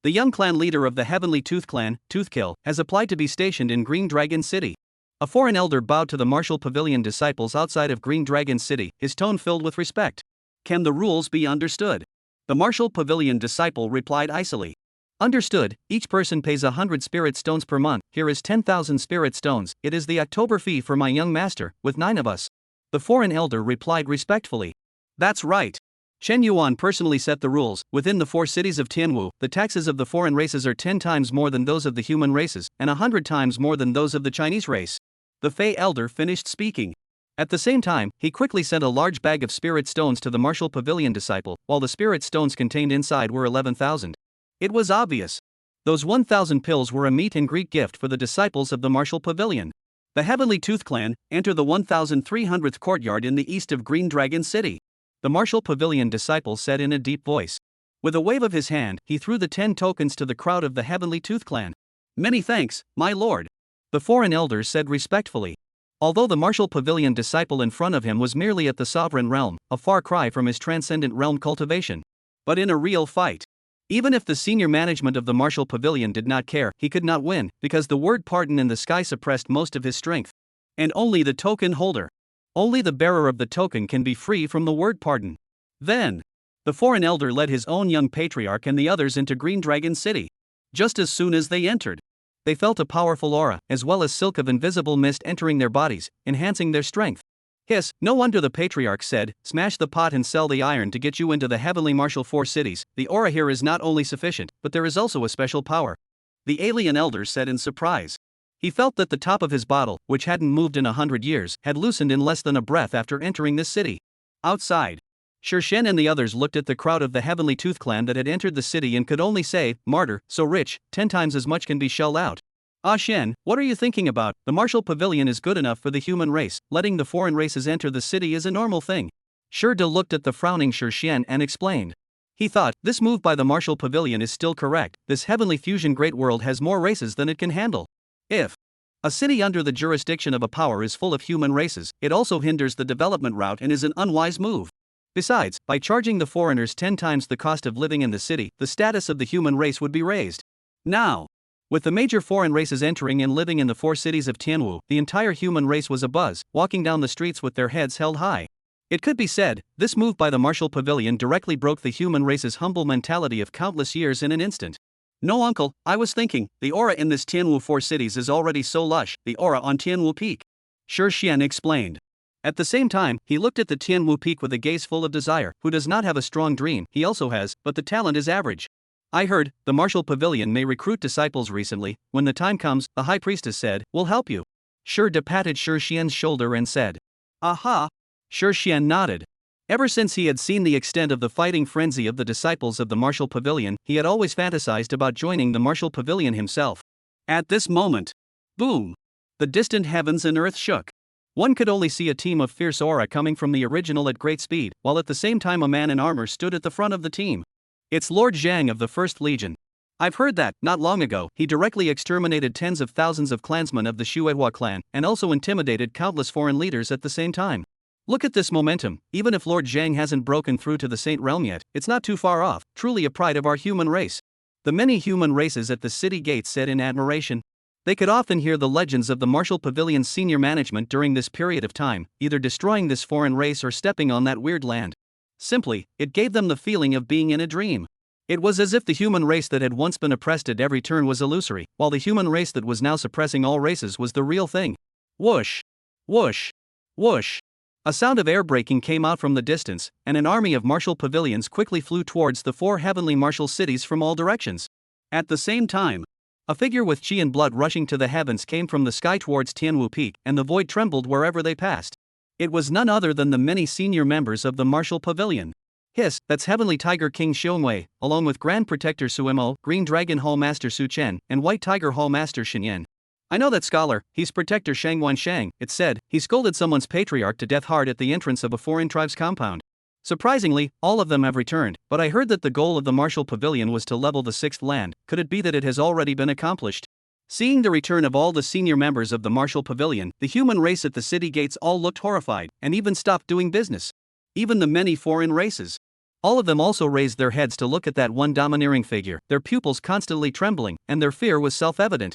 The young clan leader of the Heavenly Tooth clan, Toothkill, has applied to be stationed in Green Dragon City. A foreign elder bowed to the martial pavilion disciples outside of Green Dragon City, his tone filled with respect. "Can the rules be understood?" The martial pavilion disciple replied icily. "Understood, each person pays 100 spirit stones per month. Here is 10,000 spirit stones. It is the October fee for my young master, with 9 of us." The foreign elder replied respectfully. "That's right. Chen Yuan personally set the rules. Within the 4 cities of Tianwu, the taxes of the foreign races are 10 times more than those of the human races, and 100 times more than those of the Chinese race." The Fei elder finished speaking. At the same time, he quickly sent a large bag of spirit stones to the martial pavilion disciple, while the spirit stones contained inside were 11,000. It was obvious. Those 1,000 pills were a meet and greet gift for the disciples of the martial pavilion. The Heavenly Tooth clan enter the 1,300th courtyard in the east of Green Dragon City. The martial pavilion disciple said in a deep voice. With a wave of his hand, he threw the 10 tokens to the crowd of the Heavenly Tooth clan. "Many thanks, my lord," the foreign elder said respectfully. Although the martial pavilion disciple in front of him was merely at the sovereign realm, a far cry from his transcendent realm cultivation. But in a real fight, even if the senior management of the martial pavilion did not care, he could not win, because the word pardon in the sky suppressed most of his strength. And only the token holder, only the bearer of the token can be free from the word pardon. Then, the foreign elder led his own young patriarch and the others into Green Dragon City. Just as soon as they entered, they felt a powerful aura, as well as silk of invisible mist entering their bodies, enhancing their strength. "Hiss, no wonder," the patriarch said, "smash the pot and sell the iron to get you into the heavenly martial 4 cities. The aura here is not only sufficient, but there is also a special power." The alien elder said in surprise. He felt that the top of his bottle, which hadn't moved in 100 years, had loosened in less than a breath after entering this city. Outside, Shen and the others looked at the crowd of the Heavenly Tooth clan that had entered the city and could only say, "Martyr, so rich, 10 times as much can be shelled out." "Ah Shen, what are you thinking about? The martial pavilion is good enough for the human race. Letting the foreign races enter the city is a normal thing." Shirda looked at the frowning Shen and explained. He thought, this move by the martial pavilion is still correct. This heavenly fusion great world has more races than it can handle. If a city under the jurisdiction of a power is full of human races, it also hinders the development route and is an unwise move. Besides, by charging the foreigners 10 times the cost of living in the city, the status of the human race would be raised. Now, with the major foreign races entering and living in the 4 cities of Tianwu, the entire human race was abuzz, walking down the streets with their heads held high. It could be said, this move by the martial pavilion directly broke the human race's humble mentality of countless years in an instant. "No uncle, I was thinking, the aura in this Tianwu 4 cities is already so lush, the aura on Tianwu Peak," Shen explained. At the same time, he looked at the Tianwu Peak with a gaze full of desire. Who does not have a strong dream? He also has, but the talent is average. "I heard, the martial pavilion may recruit disciples recently. When the time comes," the high priestess said, "we'll help you." Shirda patted Shen's shoulder and said, "Aha." Shen nodded. Ever since he had seen the extent of the fighting frenzy of the disciples of the martial pavilion, he had always fantasized about joining the martial pavilion himself. At this moment, boom! The distant heavens and earth shook. One could only see a team of fierce aura coming from the original at great speed, while at the same time a man in armor stood at the front of the team. "It's Lord Zhang of the 1st Legion." I've heard that, not long ago, he directly exterminated tens of thousands of clansmen of the Shuehua clan, and also intimidated countless foreign leaders at the same time. Look at this momentum. Even if Lord Zhang hasn't broken through to the Saint Realm yet, it's not too far off, truly a pride of our human race. The many human races at the city gates said in admiration. They could often hear the legends of the Martial Pavilion's senior management during this period of time, either destroying this foreign race or stepping on that weird land. Simply, it gave them the feeling of being in a dream. It was as if the human race that had once been oppressed at every turn was illusory, while the human race that was now suppressing all races was the real thing. Whoosh! Whoosh! Whoosh! A sound of air braking came out from the distance, and an army of martial pavilions quickly flew towards the four heavenly martial cities from all directions. At the same time, a figure with chi and blood rushing to the heavens came from the sky towards Tianwu Peak, and the void trembled wherever they passed. It was none other than the many senior members of the martial pavilion. Hiss, that's Heavenly Tiger King Xiongwei, along with Grand Protector Suimo, Green Dragon Hall Master Su Chen, and White Tiger Hall Master Shenyan. I know that scholar, he's Protector Shangwan Shang, it said. He scolded someone's patriarch to death hard at the entrance of a foreign tribe's compound. Surprisingly, all of them have returned, but I heard that the goal of the martial pavilion was to level the sixth land. Could it be that it has already been accomplished? Seeing the return of all the senior members of the martial pavilion, the human race at the city gates all looked horrified, and even stopped doing business. Even the many foreign races. All of them also raised their heads to look at that one domineering figure, their pupils constantly trembling, and their fear was self-evident.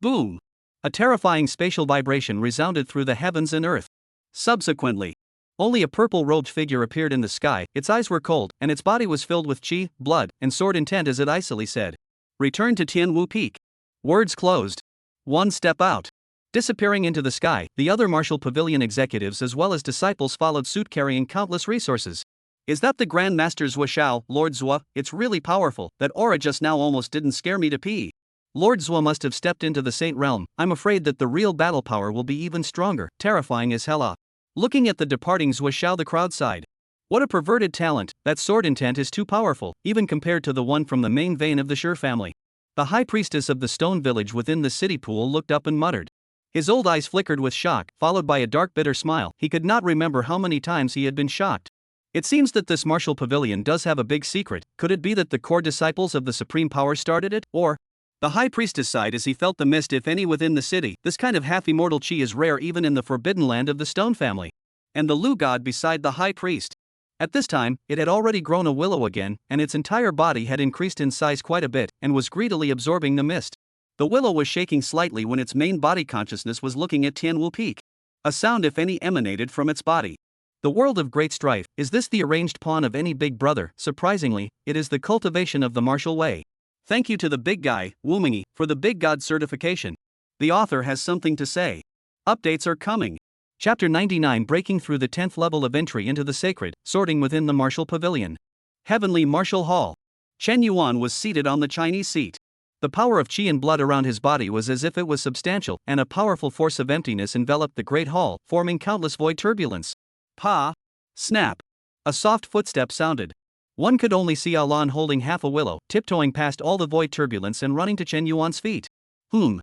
Boom! A terrifying spatial vibration resounded through the heavens and earth. Subsequently, only a purple-robed figure appeared in the sky. Its eyes were cold, and its body was filled with chi, blood, and sword intent as it icily said, "Return to Tianwu Peak." Words closed. One step out. Disappearing into the sky, the other martial pavilion executives as well as disciples followed suit carrying countless resources. Is that the Grand Master Zhua Shao, Lord Zhua? It's really powerful. That aura just now almost didn't scare me to pee. Lord Zhua must have stepped into the Saint Realm. I'm afraid that the real battle power will be even stronger, terrifying as hell. Looking at the departing Zhua Shao, the crowd sighed. What a perverted talent, that sword intent is too powerful, even compared to the one from the main vein of the Shi family. The high priestess of the stone village within the city pool looked up and muttered. His old eyes flickered with shock, followed by a dark bitter smile. He could not remember how many times he had been shocked. It seems that this martial pavilion does have a big secret. Could it be that the core disciples of the supreme power started it, or? The high priestess sighed as he felt the mist, if any, within the city. This kind of half-immortal chi is rare even in the forbidden land of the stone family. And the Lu god beside the high priest. At this time, it had already grown a willow again, and its entire body had increased in size quite a bit, and was greedily absorbing the mist. The willow was shaking slightly when its main body consciousness was looking at Tianwu Peak. A sound, if any, emanated from its body. The world of great strife, is this the arranged pawn of any big brother? Surprisingly, it is the cultivation of the martial way. Thank you to the big guy, Wu Mingyi, for the big god certification. The author has something to say. Updates are coming. Chapter 99, breaking through the 10th level of entry into the sacred, sorting within the martial pavilion. Heavenly Martial Hall. Chen Yuan was seated on the Chinese seat. The power of chi and blood around his body was as if it was substantial, and a powerful force of emptiness enveloped the great hall, forming countless void turbulence. Pa! Snap! A soft footstep sounded. One could only see Alan holding half a willow, tiptoeing past all the void turbulence and running to Chen Yuan's feet. Blue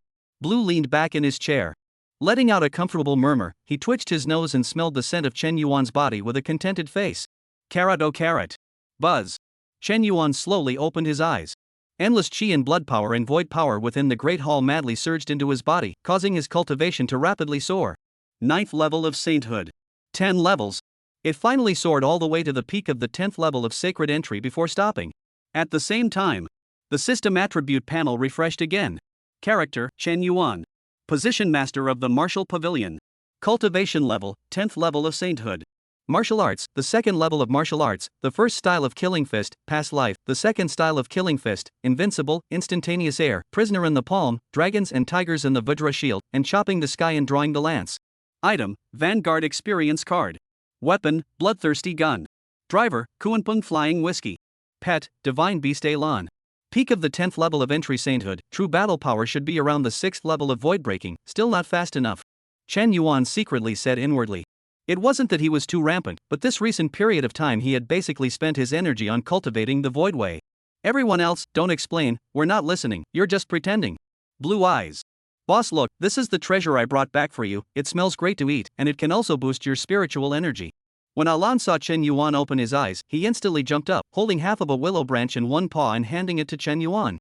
leaned back in his chair. Letting out a comfortable murmur, he twitched his nose and smelled the scent of Chen Yuan's body with a contented face. Carrot oh carrot. Buzz. Chen Yuan slowly opened his eyes. Endless chi and blood power and void power within the great hall madly surged into his body, causing his cultivation to rapidly soar. 9th level of sainthood. 10 levels. It finally soared all the way to the peak of the 10th level of sacred entry before stopping. At the same time, the system attribute panel refreshed again. Character, Chen Yuan. Position Master of the Martial Pavilion. Cultivation level, 10th level of sainthood. Martial arts, the 2nd level of martial arts, the first style of Killing Fist, past life, the 2nd style of Killing Fist, invincible, instantaneous air, prisoner in the palm, dragons and tigers in the Vajra shield, and chopping the sky and drawing the lance. Item, Vanguard Experience Card. Weapon, Bloodthirsty Gun. Driver, Kuanpeng Flying Whiskey. Pet, Divine Beast Elan. Peak of the 10th level of entry sainthood, true battle power should be around the 6th level of void breaking, still not fast enough. Chen Yuan secretly said inwardly. It wasn't that he was too rampant, but this recent period of time he had basically spent his energy on cultivating the void way. Everyone else, don't explain, we're not listening, you're just pretending. Blue eyes. Boss, look, this is the treasure I brought back for you. It smells great to eat, and it can also boost your spiritual energy. When Alan saw Chen Yuan open his eyes, he instantly jumped up, holding half of a willow branch in one paw and handing it to Chen Yuan.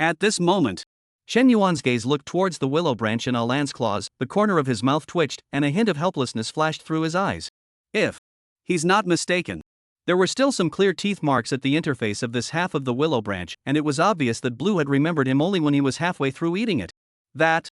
At this moment, Chen Yuan's gaze looked towards the willow branch in Alan's claws, the corner of his mouth twitched, and a hint of helplessness flashed through his eyes. If he's not mistaken, there were still some clear teeth marks at the interface of this half of the willow branch, and it was obvious that Blue had remembered him only when he was halfway through eating it. That.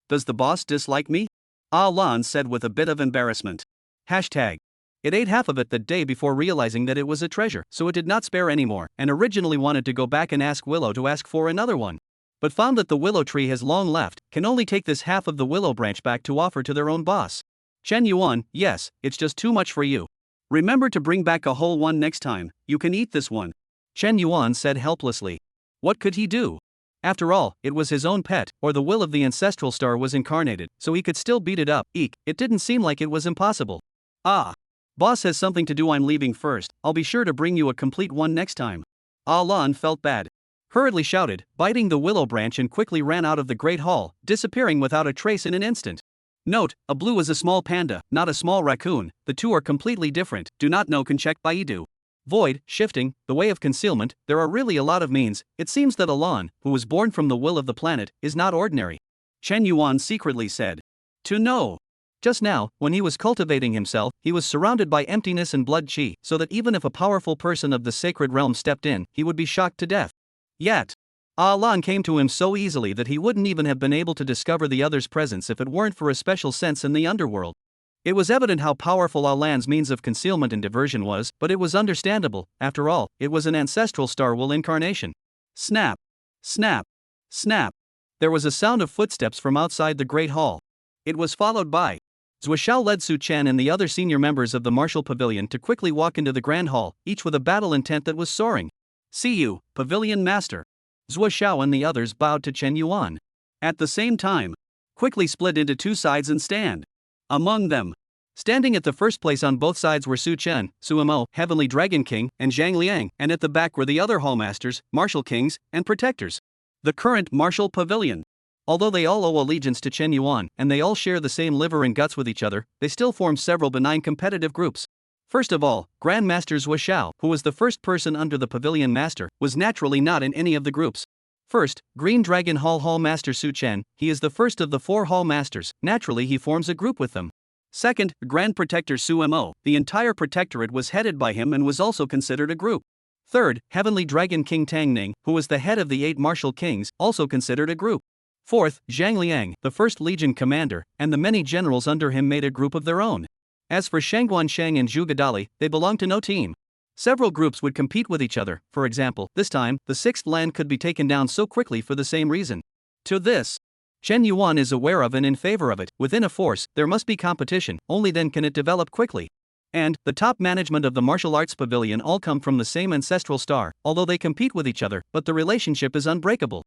Does the boss dislike me? Alan said with a bit of embarrassment. Hashtag. It ate half of it that day before realizing that it was a treasure, so it did not spare any more, and originally wanted to go back and ask Willow to ask for another one. But found that the willow tree has long left, can only take this half of the willow branch back to offer to their own boss. Chen Yuan, yes, it's just too much for you. Remember to bring back a whole one next time, you can eat this one. Chen Yuan said helplessly. What could he do? After all, it was his own pet, or the will of the ancestral star was incarnated, so he could still beat it up. Eek, it didn't seem like it was impossible. Ah. Boss has something to do, I'm leaving first, I'll be sure to bring you a complete one next time. Alan felt bad. Hurriedly shouted, biting the willow branch, and quickly ran out of the great hall, disappearing without a trace in an instant. Note, a Blue is a small panda, not a small raccoon, the two are completely different, do not know can check Baidu. Void, shifting, the way of concealment, there are really a lot of means. It seems that Alan, who was born from the will of the planet, is not ordinary. Chen Yuan secretly said. To know. Just now, when he was cultivating himself, he was surrounded by emptiness and blood chi, so that even if a powerful person of the sacred realm stepped in, he would be shocked to death. Yet, Alan came to him so easily that he wouldn't even have been able to discover the other's presence if it weren't for a special sense in the underworld. It was evident how powerful Alan's means of concealment and diversion was, but it was understandable. After all, it was an ancestral star will incarnation. Snap. Snap. Snap. There was a sound of footsteps from outside the great hall. It was followed by Zuoxiao led Su Chen and the other senior members of the martial pavilion to quickly walk into the grand hall, each with a battle intent that was soaring. See you, Pavilion Master. Zuoxiao and the others bowed to Chen Yuan. At the same time, quickly split into two sides and stand. Among them, standing at the first place on both sides were Su Chen, Suimo, Heavenly Dragon King, and Zhang Liang, and at the back were the other hallmasters, martial kings, and protectors. The current martial pavilion. Although they all owe allegiance to Chen Yuan, and they all share the same liver and guts with each other, they still form several benign competitive groups. First of all, Grandmaster Zuoxiao, who was the first person under the Pavilion Master, was naturally not in any of the groups. First, Green Dragon Hall Master Su Chen, he is the first of the 4 Hall Masters, naturally he forms a group with them. Second, Grand Protector Suimo, the entire protectorate was headed by him and was also considered a group. Third, Heavenly Dragon King Tang Ning, who was the head of the 8 martial kings, also considered a group. Fourth, Zhang Liang, the first legion commander, and the many generals under him made a group of their own. As for Shangguan Shang and Zhu Gadali, they belonged to no team. Several groups would compete with each other. For example, this time, the 6th land could be taken down so quickly for the same reason. To this, Chen Yuan is aware of and in favor of it. Within a force, there must be competition, only then can it develop quickly. And, the top management of the martial arts pavilion all come from the same ancestral star, although they compete with each other, but the relationship is unbreakable.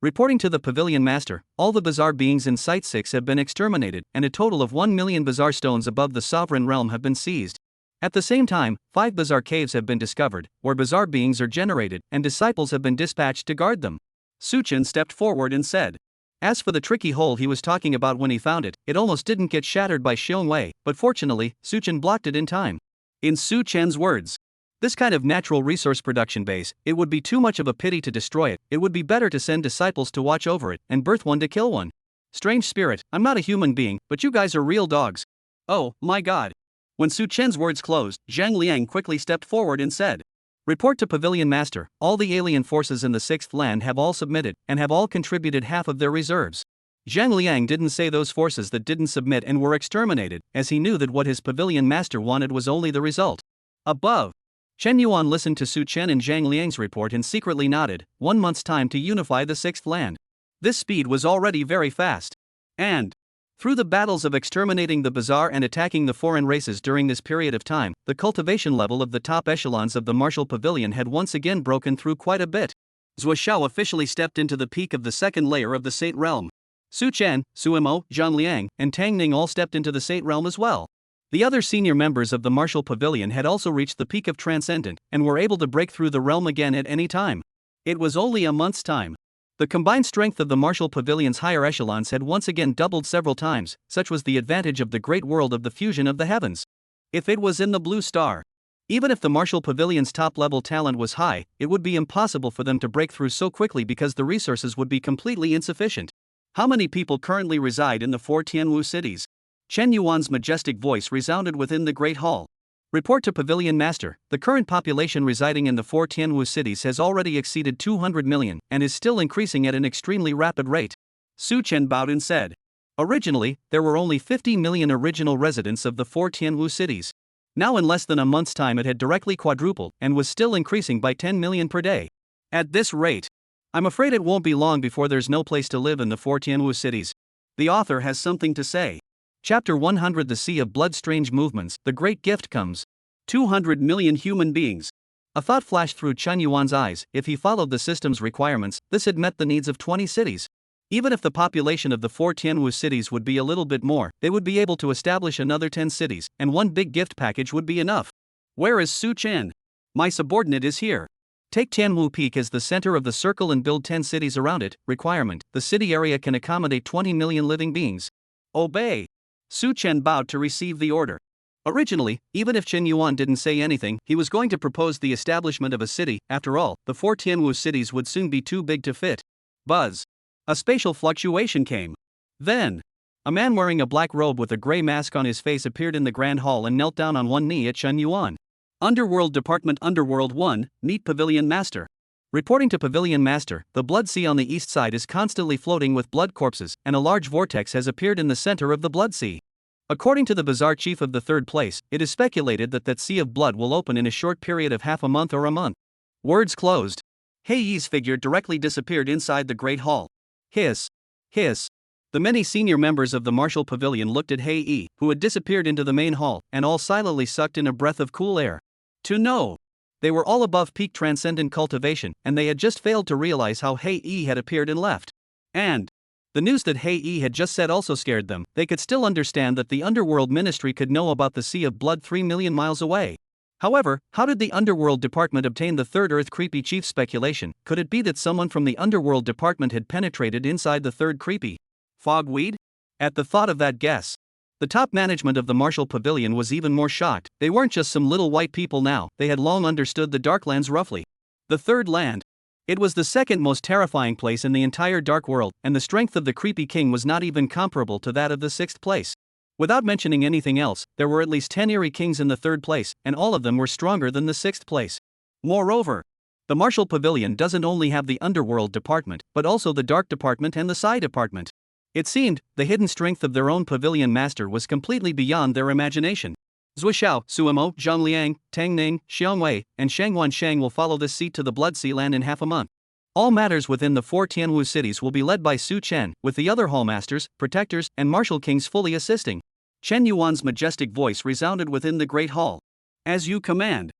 Reporting to the Pavilion Master, all the bizarre beings in Site 6 have been exterminated, and a total of 1 million bizarre stones above the sovereign realm have been seized. At the same time, 5 bizarre caves have been discovered, where bizarre beings are generated, and disciples have been dispatched to guard them. Su Chen stepped forward and said. As for the tricky hole he was talking about when he found it, it almost didn't get shattered by Xiong Wei, but fortunately, Su Chen blocked it in time. In Su Chen's words, this kind of natural resource production base, it would be too much of a pity to destroy it. It would be better to send disciples to watch over it, and birth one to kill one. Strange spirit, I'm not a human being, but you guys are real dogs. Oh, my god. When Su Chen's words closed, Zhang Liang quickly stepped forward and said. Report to Pavilion Master, all the alien forces in the 6th land have all submitted, and have all contributed half of their reserves. Zhang Liang didn't say those forces that didn't submit and were exterminated, as he knew that what his Pavilion Master wanted was only the result. Above. Chen Yuan listened to Su Chen and Zhang Liang's report and secretly nodded. 1 month's time to unify the 6th land. This speed was already very fast. And, through the battles of exterminating the bizarre and attacking the foreign races during this period of time, the cultivation level of the top echelons of the martial pavilion had once again broken through quite a bit. Zuoxiao officially stepped into the peak of the 2nd layer of the Sate realm. Su Chen, Suimo, Zhang Liang, and Tang Ning all stepped into the Sate realm as well. The other senior members of the martial pavilion had also reached the peak of Transcendent, and were able to break through the realm again at any time. It was only a month's time. The combined strength of the martial pavilion's higher echelons had once again doubled several times, such was the advantage of the great world of the fusion of the heavens. If it was in the blue star, Even if the Martial Pavilion's top-level talent was high, it would be impossible for them to break through so quickly because the resources would be completely insufficient. How many people currently reside in the 4 Tianwu cities? Chen Yuan's majestic voice resounded within the Great Hall. Report to Pavilion Master, the current population residing in the 4 Tianwu cities has already exceeded 200 million and is still increasing at an extremely rapid rate. Su Chen bowed and said. Originally, there were only 50 million original residents of the 4 Tianwu cities. Now in less than a month's time it had directly quadrupled and was still increasing by 10 million per day. At this rate, I'm afraid it won't be long before there's no place to live in the 4 Tianwu cities. The author has something to say. Chapter 100 The Sea of Blood Strange Movements, the Great Gift comes. 200 million human beings. A thought flashed through Chen Yuan's eyes. If he followed the system's requirements, this had met the needs of 20 cities. Even if the population of the 4 Tianwu cities would be a little bit more, they would be able to establish another 10 cities, and one big gift package would be enough. Where is Su Chen? My subordinate is here. Take Tianwu Peak as the center of the circle and build 10 cities around it. Requirement: the city area can accommodate 20 million living beings. Obey. Su Chen bowed to receive the order. Originally, even if Chen Yuan didn't say anything, he was going to propose the establishment of a city. After all, the 4 Tianwu cities would soon be too big to fit. Buzz. A spatial fluctuation came. Then, a man wearing a black robe with a gray mask on his face appeared in the Grand Hall and knelt down on one knee at Chen Yuan. Underworld Department Underworld 1, meet Pavilion Master. Reporting to Pavilion Master, the Blood Sea on the east side is constantly floating with blood corpses, and a large vortex has appeared in the center of the Blood Sea. According to the Bazaar Chief of the third place, it is speculated that that sea of blood will open in a short period of half a month or a month. Words closed. Hei Yi's figure directly disappeared inside the Great Hall. Hiss. Hiss. The many senior members of the Martial Pavilion looked at Hei Yi, who had disappeared into the main hall, and all silently sucked in a breath of cool air. To know. They were all above peak transcendent cultivation, and they had just failed to realize how Hei Yi had appeared and left. And the news that Hei Yi had just said also scared them. They could still understand that the Underworld Ministry could know about the Sea of Blood 3 million miles away. However, how did the Underworld Department obtain the Third Earth Creepy Chief's speculation? Could it be that someone from the Underworld Department had penetrated inside the Third Creepy Fogweed? At the thought of that guess, the top management of the Martial Pavilion was even more shocked. They weren't just some little white people now, they had long understood the Darklands roughly. The Third Land. It was the second most terrifying place in the entire Dark World, and the strength of the Creepy King was not even comparable to that of the sixth place. Without mentioning anything else, there were at least 10 eerie kings in the third place, and all of them were stronger than the sixth place. Moreover, the Martial Pavilion doesn't only have the Underworld Department, but also the Dark Department and the Psi Department. It seemed, the hidden strength of their own Pavilion Master was completely beyond their imagination. Zuishao, Suemo, Zhongliang, Tang Ning, Xiangwei, and Shangwan Shang will follow this seat to the Blood Sea land in half a month. All matters within the 4 Tianwu cities will be led by Su Chen, with the other hallmasters, protectors, and martial kings fully assisting. Chen Yuan's majestic voice resounded within the Great Hall. As you command.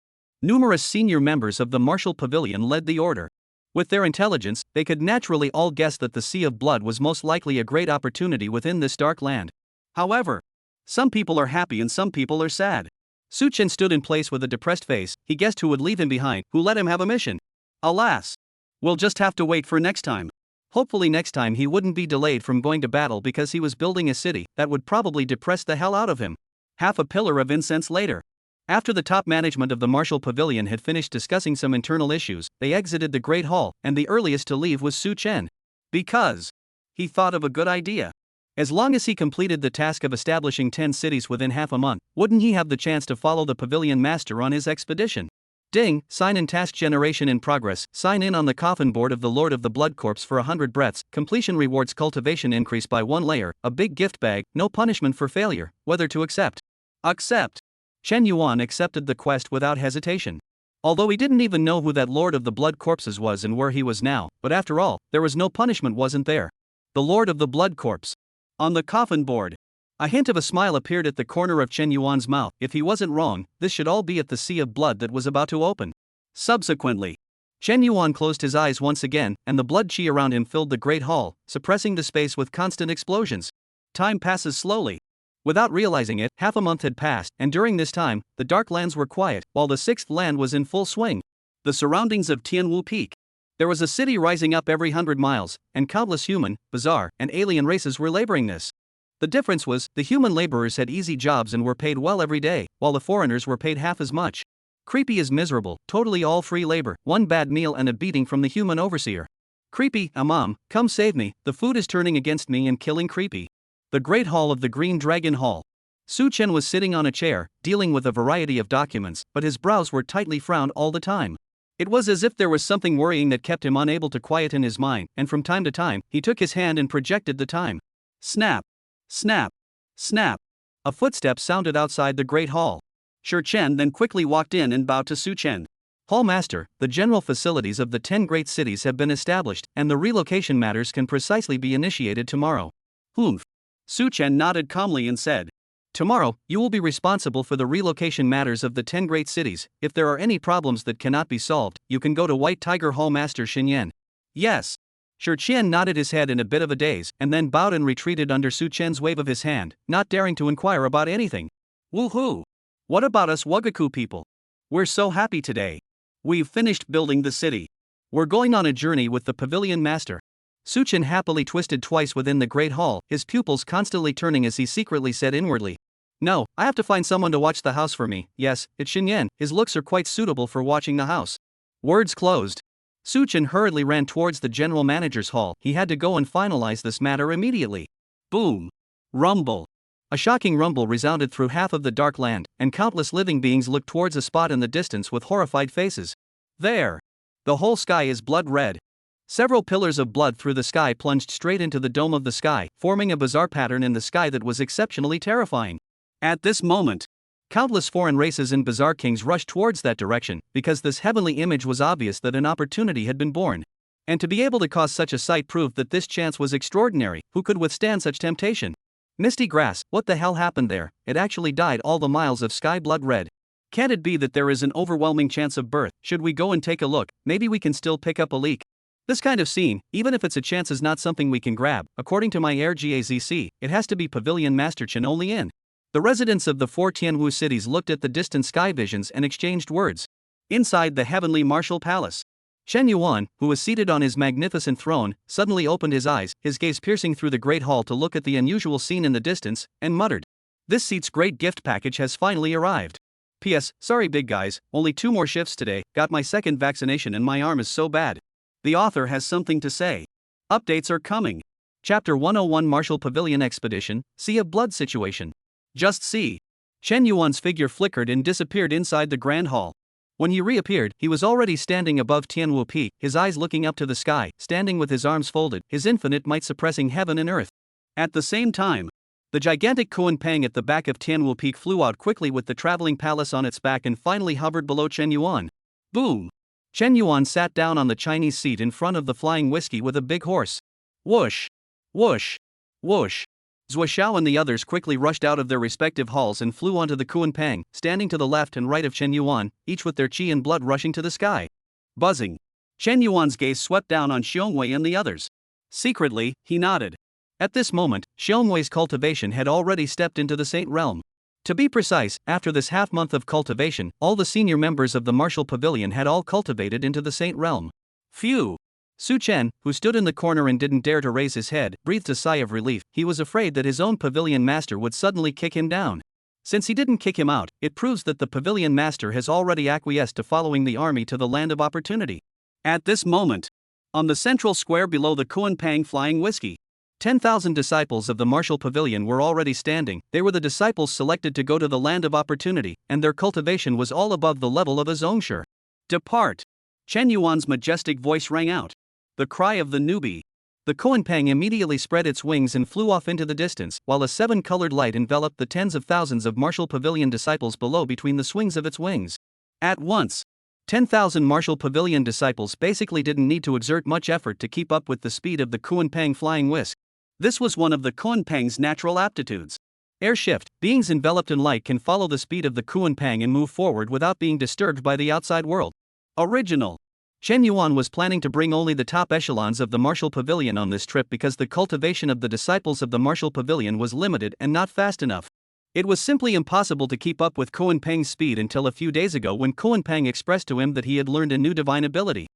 Numerous senior members of the Martial Pavilion led the order. With their intelligence, they could naturally all guess that the Sea of Blood was most likely a great opportunity within this dark land. However, some people are happy and some people are sad. Su Chen stood in place with a depressed face. He guessed who would leave him behind, who let him have a mission. Alas. We'll just have to wait for next time. Hopefully next time he wouldn't be delayed from going to battle because he was building a city that would probably depress the hell out of him. Half a pillar of incense later. After the top management of the Martial Pavilion had finished discussing some internal issues, they exited the Great Hall, and the earliest to leave was Su Chen. Because he thought of a good idea. As long as he completed the task of establishing 10 cities within half a month, wouldn't he have the chance to follow the Pavilion Master on his expedition? Ding, sign in task generation in progress. Sign in on the coffin board of the Lord of the Blood Corpse for 100 breaths. Completion rewards cultivation increase by 1 layer. A big gift bag, no punishment for failure. Whether to accept. Accept. Chen Yuan accepted the quest without hesitation. Although he didn't even know who that Lord of the Blood Corpses was and where he was now, but after all, there was no punishment, wasn't there? The Lord of the Blood Corpse. On the coffin board. A hint of a smile appeared at the corner of Chen Yuan's mouth. If he wasn't wrong, this should all be at the Sea of Blood that was about to open. Subsequently, Chen Yuan closed his eyes once again, and the blood chi around him filled the Great Hall, suppressing the space with constant explosions. Time passes slowly. Without realizing it, half a month had passed, and during this time, the Dark Lands were quiet, while the Sixth Land was in full swing. The surroundings of Tianwu Peak. There was a city rising up every 100 miles, and countless human, bizarre, and alien races were laboring this. The difference was, the human laborers had easy jobs and were paid well every day, while the foreigners were paid half as much. Creepy is miserable, totally all free labor, one bad meal and a beating from the human overseer. Creepy, Mom, come save me, the food is turning against me and killing Creepy. The Great Hall of the Green Dragon Hall. Su Chen was sitting on a chair, dealing with a variety of documents, but his brows were tightly frowned all the time. It was as if there was something worrying that kept him unable to quieten his mind, and from time to time, he took his hand and projected the time. Snap! Snap! Snap! A footstep sounded outside the Great Hall. Shi Chen then quickly walked in and bowed to Su Chen. Hall Master, the general facilities of the 10 great cities have been established, and the relocation matters can precisely be initiated tomorrow. Humph. Su Chen nodded calmly and said, tomorrow, you will be responsible for the relocation matters of the 10 great cities. If there are any problems that cannot be solved, you can go to White Tiger Hall Master Xinyan. Yes. Shi Chen nodded his head in a bit of a daze, and then bowed and retreated under Su Chen's wave of his hand, not daring to inquire about anything. Woohoo! What about us Wagaku people? We're so happy today. We've finished building the city. We're going on a journey with the Pavilion Master. Su Chen happily twisted twice within the Great Hall, his pupils constantly turning as he secretly said inwardly. No, I have to find someone to watch the house for me. Yes, it's Xinyan, his looks are quite suitable for watching the house. Words closed. Su Chen hurriedly ran towards the general manager's hall. He had to go and finalize this matter immediately. Boom! Rumble! A shocking rumble resounded through half of the dark land, and countless living beings looked towards a spot in the distance with horrified faces. There! The whole sky is blood red. Several pillars of blood through the sky plunged straight into the dome of the sky, forming a bizarre pattern in the sky that was exceptionally terrifying. At this moment, countless foreign races and bizarre kings rushed towards that direction, because this heavenly image was obvious that an opportunity had been born. And to be able to cause such a sight proved that this chance was extraordinary. Who could withstand such temptation? Misty grass, what the hell happened there? It actually dyed all the miles of sky blood red. Can't it be that there is an overwhelming chance of birth? Should we go and take a look? Maybe we can still pick up a leak. This kind of scene, even if it's a chance, is not something we can grab. According to my RGAZC, it has to be Pavilion Master Chen only in. The residents of the 4 Tianwu cities looked at the distant sky visions and exchanged words. Inside the heavenly martial palace, Shen Yuan, who was seated on his magnificent throne, suddenly opened his eyes, his gaze piercing through the great hall to look at the unusual scene in the distance, and muttered, "This seat's great gift package has finally arrived. P.S. Sorry big guys, only 2 more shifts today, got my second vaccination and my arm is so bad." The author has something to say. Updates are coming. Chapter 101 Martial Pavilion Expedition, Sea of Blood Situation. Just see. Shen Yuan's figure flickered and disappeared inside the Grand Hall. When he reappeared, he was already standing above Tianwu Peak, his eyes looking up to the sky, standing with his arms folded, his infinite might suppressing heaven and earth. At the same time, the gigantic Kuan-Pang at the back of Tianwu Peak flew out quickly with the traveling palace on its back and finally hovered below Chen Yuan. Boom! Chen Yuan sat down on the Chinese seat in front of the flying whiskey with a big horse. Whoosh! Whoosh! Whoosh! Zuoxiao and the others quickly rushed out of their respective halls and flew onto the Kuan-Pang, standing to the left and right of Chen Yuan, each with their qi and blood rushing to the sky. Buzzing. Chen Yuan's gaze swept down on Xiongwei and the others. Secretly, he nodded. At this moment, Xiongwei's cultivation had already stepped into the Saint Realm. To be precise, after this half-month of cultivation, all the senior members of the Martial Pavilion had all cultivated into the Saint Realm. Phew! Su Chen, who stood in the corner and didn't dare to raise his head, breathed a sigh of relief. He was afraid that his own pavilion master would suddenly kick him down. Since he didn't kick him out, it proves that the pavilion master has already acquiesced to following the army to the land of opportunity. At this moment, on the central square below the Kuan-Pang flying whiskey, 10,000 disciples of the Martial Pavilion were already standing. They were the disciples selected to go to the land of opportunity, and their cultivation was all above the level of a Zongshi. Depart! Chen Yuan's majestic voice rang out. The cry of the newbie. The Kuan-Pang immediately spread its wings and flew off into the distance, while a 7-colored light enveloped the tens of thousands of Martial Pavilion disciples below between the swings of its wings. At once, 10,000 Martial Pavilion disciples basically didn't need to exert much effort to keep up with the speed of the Kuan-Pang flying whisk. This was one of the Kuan-Pang's natural aptitudes. Airshift, beings enveloped in light can follow the speed of the Kuan-Pang and move forward without being disturbed by the outside world. Original. Chen Yuan was planning to bring only the top echelons of the Martial Pavilion on this trip because the cultivation of the disciples of the Martial Pavilion was limited and not fast enough. It was simply impossible to keep up with Kuan-Pang's speed until a few days ago when Kuan-Pang expressed to him that he had learned a new divine ability.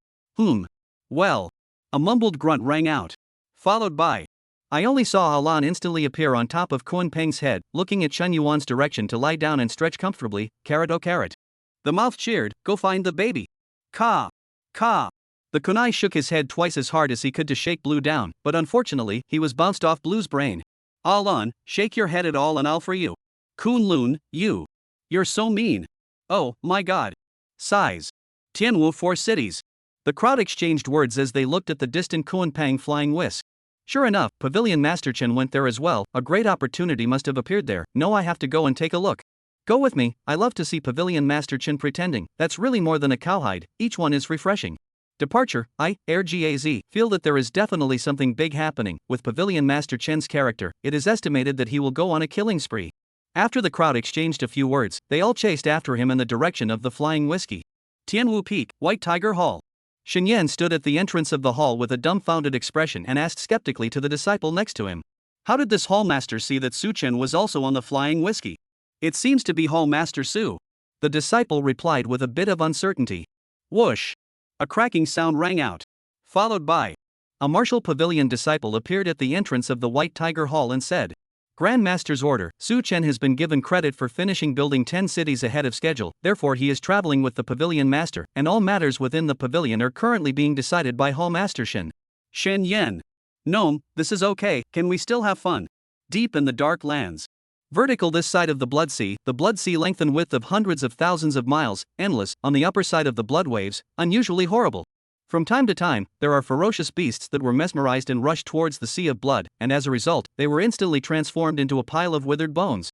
Well. A mumbled grunt rang out. Followed by, I only saw Alan instantly appear on top of Kuan-Pang's head, looking at Chen Yuan's direction to lie down and stretch comfortably, carrot oh carrot. The mouth cheered, go find the baby. Ka. Ka. The kunai shook his head twice as hard as he could to shake Blue down, but unfortunately, he was bounced off Blue's brain. All on, shake your head at all and I'll for you. Kunlun, you. You're so mean. Oh, my god. Sighs. Tianwu 4 cities. The crowd exchanged words as they looked at the distant Kuanpang flying whisk. Sure enough, Pavilion Master Chen went there as well. A great opportunity must have appeared there. No, I have to go and take a look. Go with me. I love to see Pavilion Master Chen pretending. That's really more than a cowhide. Each one is refreshing. Departure. I, Air Gaz, feel that there is definitely something big happening. With Pavilion Master Chen's character, it is estimated that he will go on a killing spree. After the crowd exchanged a few words, they all chased after him in the direction of the flying whiskey. Tianwu Peak, White Tiger Hall. Shen stood at the entrance of the hall with a dumbfounded expression and asked skeptically to the disciple next to him. How did this hallmaster see that Su Chen was also on the flying whiskey? It seems to be Hallmaster Su. The disciple replied with a bit of uncertainty. Whoosh! A cracking sound rang out. Followed by a martial pavilion disciple appeared at the entrance of the White Tiger Hall and said, Grand Master's order, Su Chen has been given credit for finishing building 10 cities ahead of schedule, therefore he is traveling with the Pavilion Master, and all matters within the pavilion are currently being decided by Hallmaster Shen. Shen Yen. Gnome, this is okay, can we still have fun? Deep in the dark lands. Vertical this side of the Blood Sea length and width of hundreds of thousands of miles, endless, on the upper side of the blood waves, unusually horrible. From time to time, there are ferocious beasts that were mesmerized and rushed towards the sea of blood, and as a result, they were instantly transformed into a pile of withered bones.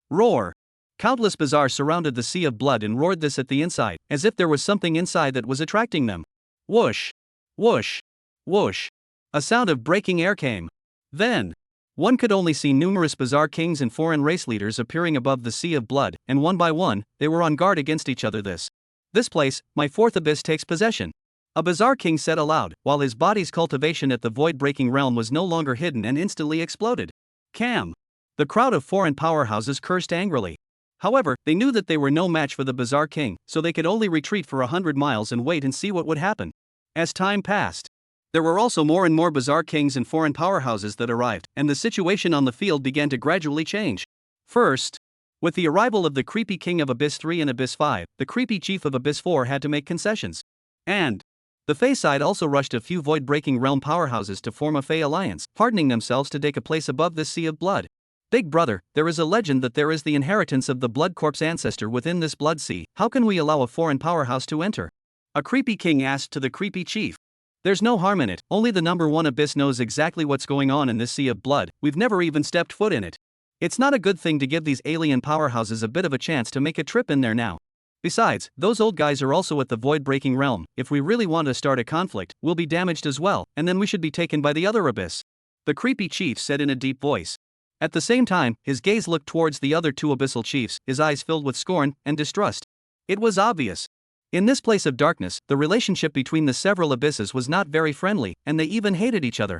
Roar! Countless bazaars surrounded the sea of blood and roared this at the inside, as if there was something inside that was attracting them. Whoosh! Whoosh! Whoosh! A sound of breaking air came. Then, one could only see numerous bazaar kings and foreign race leaders appearing above the sea of blood, and one by one, they were on guard against each other. This place, my fourth abyss takes possession. A bazaar king said aloud, while his body's cultivation at the void-breaking realm was no longer hidden and instantly exploded. Cam! The crowd of foreign powerhouses cursed angrily. However, they knew that they were no match for the bazaar king, so they could only retreat for 100 miles and wait and see what would happen. As time passed, there were also more and more bazaar kings and foreign powerhouses that arrived, and the situation on the field began to gradually change. First, with the arrival of the creepy king of Abyss 3 and Abyss 5, the creepy chief of Abyss 4 had to make concessions. And the Fey side also rushed a few void-breaking realm powerhouses to form a Fey alliance, hardening themselves to take a place above this sea of blood. Big brother, there is a legend that there is the inheritance of the Blood Corpse ancestor within this blood sea. How can we allow a foreign powerhouse to enter? A creepy king asked to the creepy chief. There's no harm in it, only the number one abyss knows exactly what's going on in this sea of blood, we've never even stepped foot in it. It's not a good thing to give these alien powerhouses a bit of a chance to make a trip in there now. Besides, those old guys are also at the void-breaking realm. If we really want to start a conflict, we'll be damaged as well, and then we should be taken by the other abyss. The creepy chief said in a deep voice. At the same time, his gaze looked towards the other two abyssal chiefs, his eyes filled with scorn and distrust. It was obvious. In this place of darkness, the relationship between the several abysses was not very friendly, and they even hated each other.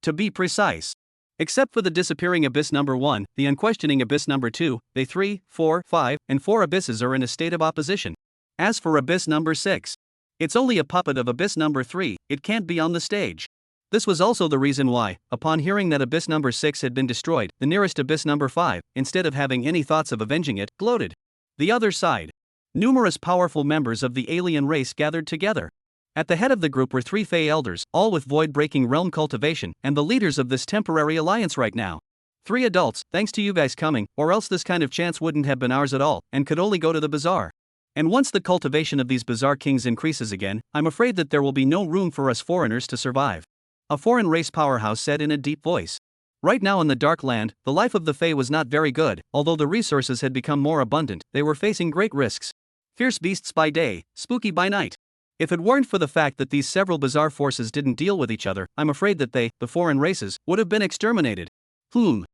To be precise. Except for the disappearing abyss number 1, the unquestioning abyss number 2, they 3, 4, 5, and 4 abysses are in a state of opposition. As for abyss number 6, it's only a puppet of abyss number 3, it can't be on the stage. This was also the reason why, upon hearing that abyss number 6 had been destroyed, the nearest abyss number 5, instead of having any thoughts of avenging it, gloated. The other side. Numerous powerful members of the alien race gathered together. At the head of the group were 3 Fey elders, all with void-breaking realm cultivation, and the leaders of this temporary alliance right now. 3 adults, thanks to you guys coming, or else this kind of chance wouldn't have been ours at all, and could only go to the bazaar. And once the cultivation of these bazaar kings increases again, I'm afraid that there will be no room for us foreigners to survive. A foreign race powerhouse said in a deep voice. Right now in the Dark Land, the life of the Fey was not very good, although the resources had become more abundant, they were facing great risks. Fierce beasts by day, spooky by night. If it weren't for the fact that these several bizarre forces didn't deal with each other, I'm afraid that they, the foreign races, would have been exterminated. The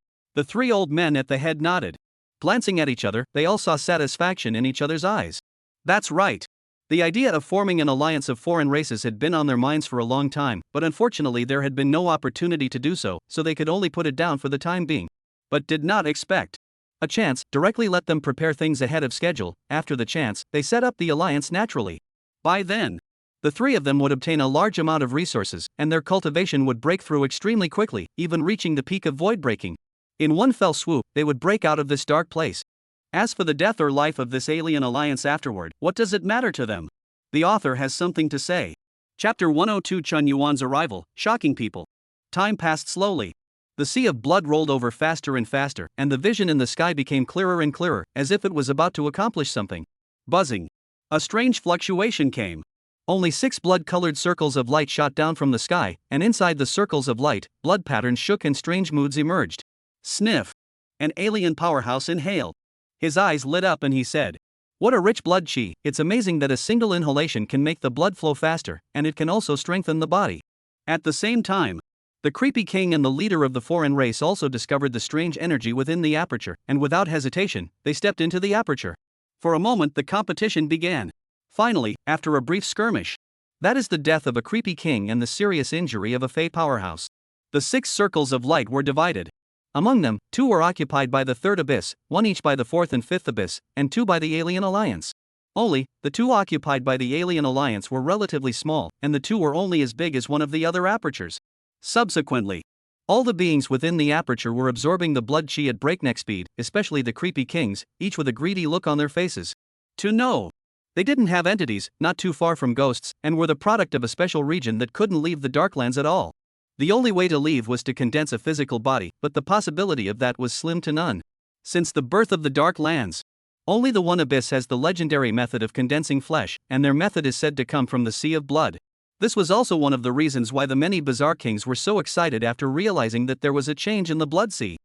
3 old men at the head nodded. Glancing at each other, they all saw satisfaction in each other's eyes. That's right. The idea of forming an alliance of foreign races had been on their minds for a long time, but unfortunately there had been no opportunity to do so, so they could only put it down for the time being. But did not expect a chance, directly let them prepare things ahead of schedule. After the chance, they set up the alliance naturally. By then, the 3 of them would obtain a large amount of resources, and their cultivation would break through extremely quickly, even reaching the peak of void breaking. In one fell swoop, they would break out of this dark place. As for the death or life of this alien alliance afterward, what does it matter to them? The author has something to say. Chapter 102 Chun Yuan's arrival, shocking people. Time passed slowly. The sea of blood rolled over faster and faster, and the vision in the sky became clearer and clearer, as if it was about to accomplish something. Buzzing. A strange fluctuation came. Only 6 blood-colored circles of light shot down from the sky, and inside the circles of light, blood patterns shook and strange moods emerged. Sniff. An alien powerhouse inhaled. His eyes lit up and he said, "What a rich blood chi, it's amazing that a single inhalation can make the blood flow faster, and it can also strengthen the body." At the same time, the creepy king and the leader of the foreign race also discovered the strange energy within the aperture, and without hesitation, they stepped into the aperture. For a moment the competition began. Finally, after a brief skirmish. That is the death of a creepy king and the serious injury of a fey powerhouse. The 6 circles of light were divided. Among them, 2 were occupied by the third abyss, 1 each by the fourth and fifth abyss, and 2 by the alien alliance. Only, the 2 occupied by the alien alliance were relatively small, and the 2 were only as big as one of the other apertures. Subsequently, all the beings within the aperture were absorbing the blood chi at breakneck speed, especially the creepy kings, each with a greedy look on their faces. To know. They didn't have entities, not too far from ghosts, and were the product of a special region that couldn't leave the Darklands at all. The only way to leave was to condense a physical body, but the possibility of that was slim to none. Since the birth of the Darklands, only the one abyss has the legendary method of condensing flesh, and their method is said to come from the Sea of Blood. This was also one of the reasons why the many bizarre kings were so excited after realizing that there was a change in the Blood Sea.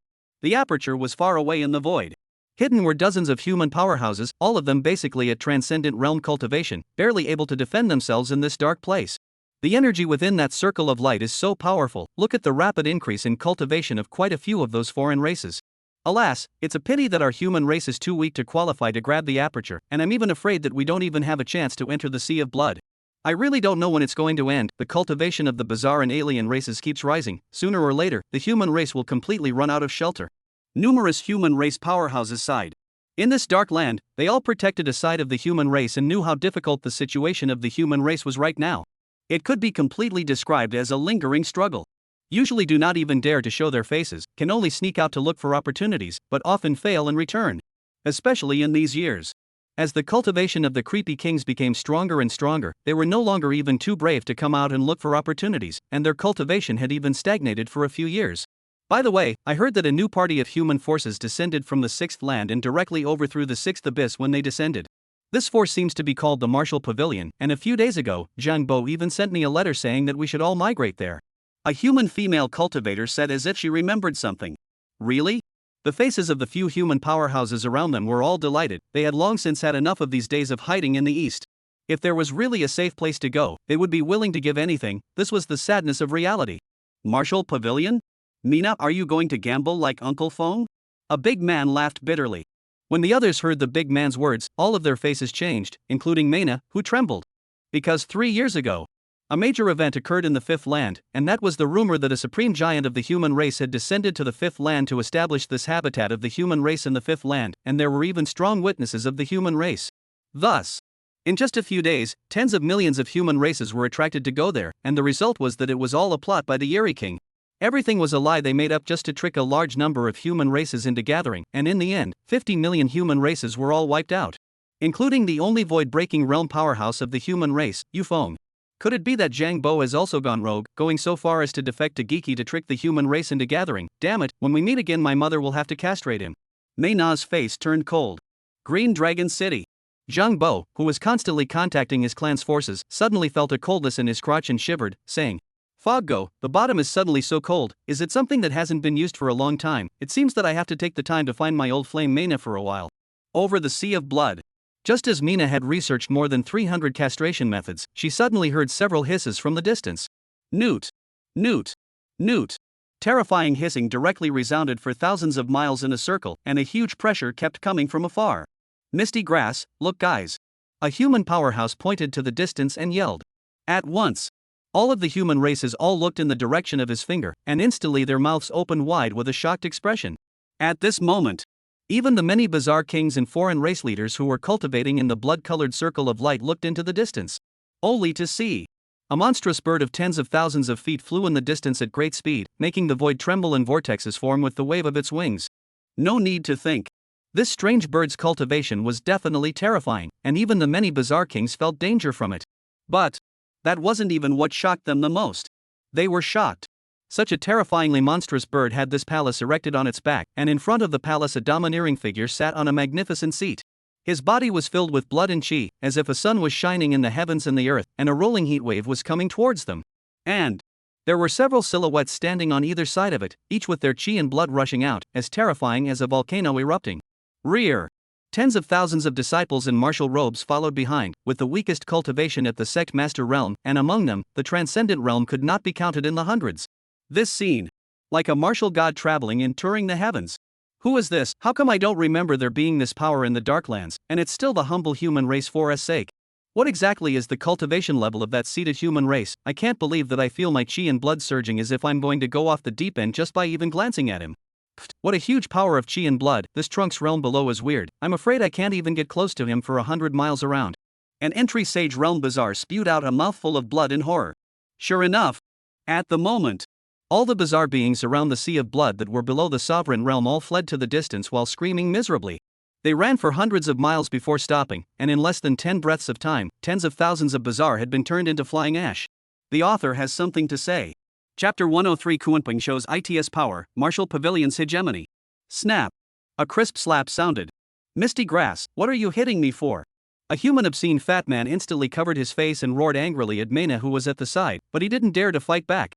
The aperture was far away in the void. Hidden were dozens of human powerhouses, all of them basically at transcendent realm cultivation, barely able to defend themselves in this dark place. The energy within that circle of light is so powerful, look at the rapid increase in cultivation of quite a few of those foreign races. Alas, it's a pity that our human race is too weak to qualify to grab the aperture, and I'm even afraid that we don't even have a chance to enter the Sea of Blood. I really don't know when it's going to end. The cultivation of the bizarre and alien races keeps rising. Sooner or later, the human race will completely run out of shelter. Numerous human race powerhouses sighed. In this dark land, they all protected a side of the human race and knew how difficult the situation of the human race was right now. It could be completely described as a lingering struggle. Usually do not even dare to show their faces, can only sneak out to look for opportunities, but often fail in return. Especially in these years. As the cultivation of the creepy kings became stronger and stronger, they were no longer even too brave to come out and look for opportunities, and their cultivation had even stagnated for a few years. By the way, I heard that a new party of human forces descended from the 6th land and directly overthrew the 6th abyss when they descended. This force seems to be called the Martial Pavilion, and a few days ago, Zhang Bo even sent me a letter saying that we should all migrate there. A human female cultivator said as if she remembered something. Really? The faces of the few human powerhouses around them were all delighted. They had long since had enough of these days of hiding in the east. If there was really a safe place to go, they would be willing to give anything. This was the sadness of reality. Martial Pavilion? Mina, are you going to gamble like Uncle Fong? A big man laughed bitterly. When the others heard the big man's words, all of their faces changed, including Mena, who trembled. Because 3 years ago, a major event occurred in the 5th land, and that was the rumor that a supreme giant of the human race had descended to the 5th land to establish this habitat of the human race in the 5th land, and there were even strong witnesses of the human race. Thus, in just a few days, tens of millions of human races were attracted to go there, and the result was that it was all a plot by the Yeri King. Everything was a lie they made up just to trick a large number of human races into gathering, and in the end, 50 million human races were all wiped out. Including the only void-breaking realm powerhouse of the human race, Yufeng. Could it be that Zhang Bo has also gone rogue, going so far as to defect to Geeky to trick the human race into gathering? Damn it, when we meet again my mother will have to castrate him. Mei Na's face turned cold. Green Dragon City. Zhang Bo, who was constantly contacting his clan's forces, suddenly felt a coldness in his crotch and shivered, saying, Foggo, the bottom is suddenly so cold. Is it something that hasn't been used for a long time? It seems that I have to take the time to find my old flame Mena for a while. Over the Sea of Blood. Just as Mina had researched more than 300 castration methods, she suddenly heard several hisses from the distance. Newt! Newt! Newt! Terrifying hissing directly resounded for thousands of miles in a circle, and a huge pressure kept coming from afar. Misty grass, look guys. A human powerhouse pointed to the distance and yelled. At once. All of the human races all looked in the direction of his finger, and instantly their mouths opened wide with a shocked expression. At this moment, even the many bizarre kings and foreign race leaders who were cultivating in the blood-colored circle of light looked into the distance. Only to see. A monstrous bird of tens of thousands of feet flew in the distance at great speed, making the void tremble and vortexes form with the wave of its wings. No need to think. This strange bird's cultivation was definitely terrifying, and even the many bizarre kings felt danger from it. But that wasn't even what shocked them the most. They were shocked. Such a terrifyingly monstrous bird had this palace erected on its back, and in front of the palace a domineering figure sat on a magnificent seat. His body was filled with blood and chi, as if a sun was shining in the heavens and the earth, and a rolling heat wave was coming towards them. And there were several silhouettes standing on either side of it, each with their chi and blood rushing out, as terrifying as a volcano erupting. Rear. Tens of thousands of disciples in martial robes followed behind, with the weakest cultivation at the sect master realm, and among them, the transcendent realm could not be counted in the hundreds. This scene. Like a martial god traveling and touring the heavens. Who is this? How come I don't remember there being this power in the Darklands, and it's still the humble human race for s sake? What exactly is the cultivation level of that seated human race? I can't believe that I feel my chi and blood surging as if I'm going to go off the deep end just by even glancing at him. Pfft, what a huge power of chi and blood. This Trunks realm below is weird. I'm afraid I can't even get close to him for 100 miles around. An entry Sage Realm Bazaar spewed out a mouthful of blood in horror. Sure enough, at the moment, all the bizarre beings around the sea of blood that were below the sovereign realm all fled to the distance while screaming miserably. They ran for hundreds of miles before stopping, and in less than 10 breaths of time, tens of thousands of bizarre had been turned into flying ash. The author has something to say. Chapter 103 Confronting shows ITS power, Martial Pavilion's hegemony. Snap. A crisp slap sounded. Misty grass, what are you hitting me for? A human obscene fat man instantly covered his face and roared angrily at Mena, who was at the side, but he didn't dare to fight back.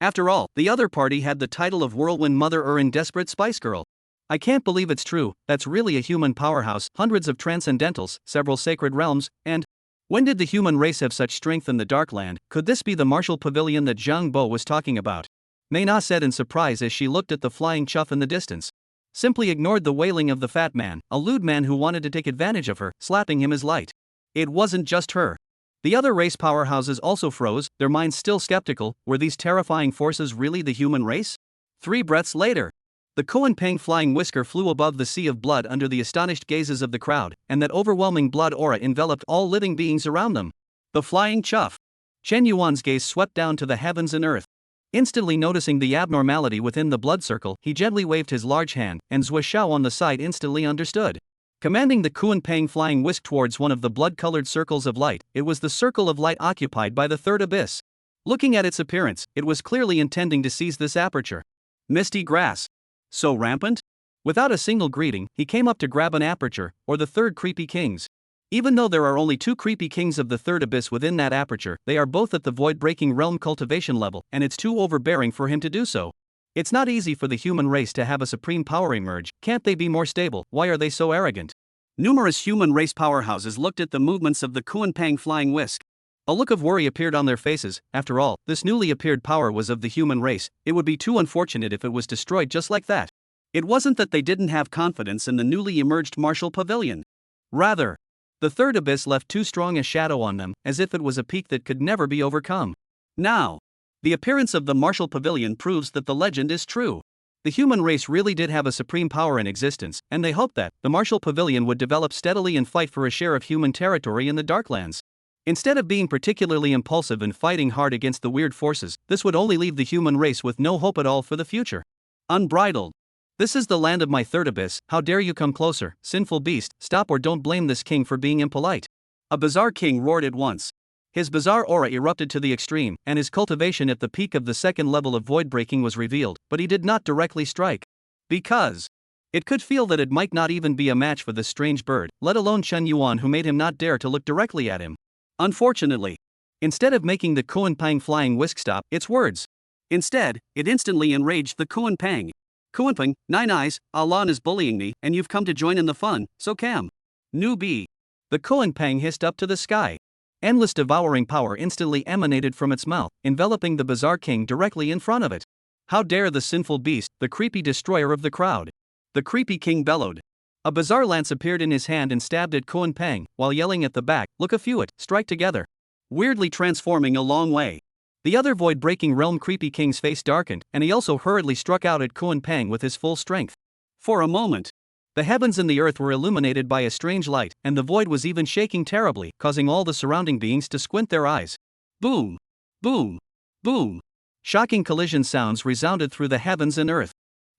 After all, the other party had the title of Whirlwind Mother in Desperate Spice Girl. I can't believe it's true, that's really a human powerhouse, hundreds of transcendentals, several sacred realms, and when did the human race have such strength in the Darkland? Could this be the martial pavilion that Zhang Bo was talking about? Mena said in surprise as she looked at the flying chuff in the distance. Simply ignored the wailing of the fat man, a lewd man who wanted to take advantage of her, slapping him as light. It wasn't just her. The other race powerhouses also froze, their minds still skeptical. Were these terrifying forces really the human race? 3 breaths later, the Koan Pang flying whisker flew above the sea of blood under the astonished gazes of the crowd, and that overwhelming blood aura enveloped all living beings around them. The flying chuff. Chen Yuan's gaze swept down to the heavens and earth. Instantly noticing the abnormality within the blood circle, he gently waved his large hand, and Zhou Xiao on the side instantly understood. Commanding the Kuan Pang flying whisk towards one of the blood-colored circles of light, it was the circle of light occupied by the third abyss. Looking at its appearance, it was clearly intending to seize this aperture. Misty grass. So rampant? Without a single greeting, he came up to grab an aperture, or the third creepy kings. Even though there are only 2 creepy kings of the third abyss within that aperture, they are both at the void-breaking realm cultivation level, and it's too overbearing for him to do so. It's not easy for the human race to have a supreme power emerge. Can't they be more stable? Why are they so arrogant? Numerous human race powerhouses looked at the movements of the Kuan Pang flying whisk. A look of worry appeared on their faces. After all, this newly appeared power was of the human race. It would be too unfortunate if it was destroyed just like that. It wasn't that they didn't have confidence in the newly emerged martial pavilion. Rather, the third abyss left too strong a shadow on them, as if it was a peak that could never be overcome. Now, the appearance of the martial pavilion proves that the legend is true. The human race really did have a supreme power in existence, and they hoped that the martial pavilion would develop steadily and fight for a share of human territory in the Darklands. Instead of being particularly impulsive and fighting hard against the weird forces, this would only leave the human race with no hope at all for the future. Unbridled. This is the land of my third abyss. How dare you come closer, sinful beast? Stop or don't blame this king for being impolite. A bizarre king roared at once. His bizarre aura erupted to the extreme, and his cultivation at the peak of the second level of void breaking was revealed, but he did not directly strike. Because it could feel that it might not even be a match for this strange bird, let alone Chen Yuan, who made him not dare to look directly at him. Unfortunately, instead of making the Kuan Pang flying whisk stop its words, instead, it instantly enraged the Kuan Pang. Kuan Pang, 9 eyes, Alan is bullying me, and you've come to join in the fun, so cam. Newbie. The Kuan Pang hissed up to the sky. Endless devouring power instantly emanated from its mouth, enveloping the bizarre king directly in front of it. How dare the sinful beast, the creepy destroyer of the crowd? The creepy king bellowed. A bizarre lance appeared in his hand and stabbed at Kuan Pang, while yelling at the back, look a few it, strike together. Weirdly transforming a long way. The other void-breaking realm creepy king's face darkened, and he also hurriedly struck out at Kuan Pang with his full strength. For a moment, the heavens and the earth were illuminated by a strange light, and the void was even shaking terribly, causing all the surrounding beings to squint their eyes. Boom! Boom! Boom! Shocking collision sounds resounded through the heavens and earth.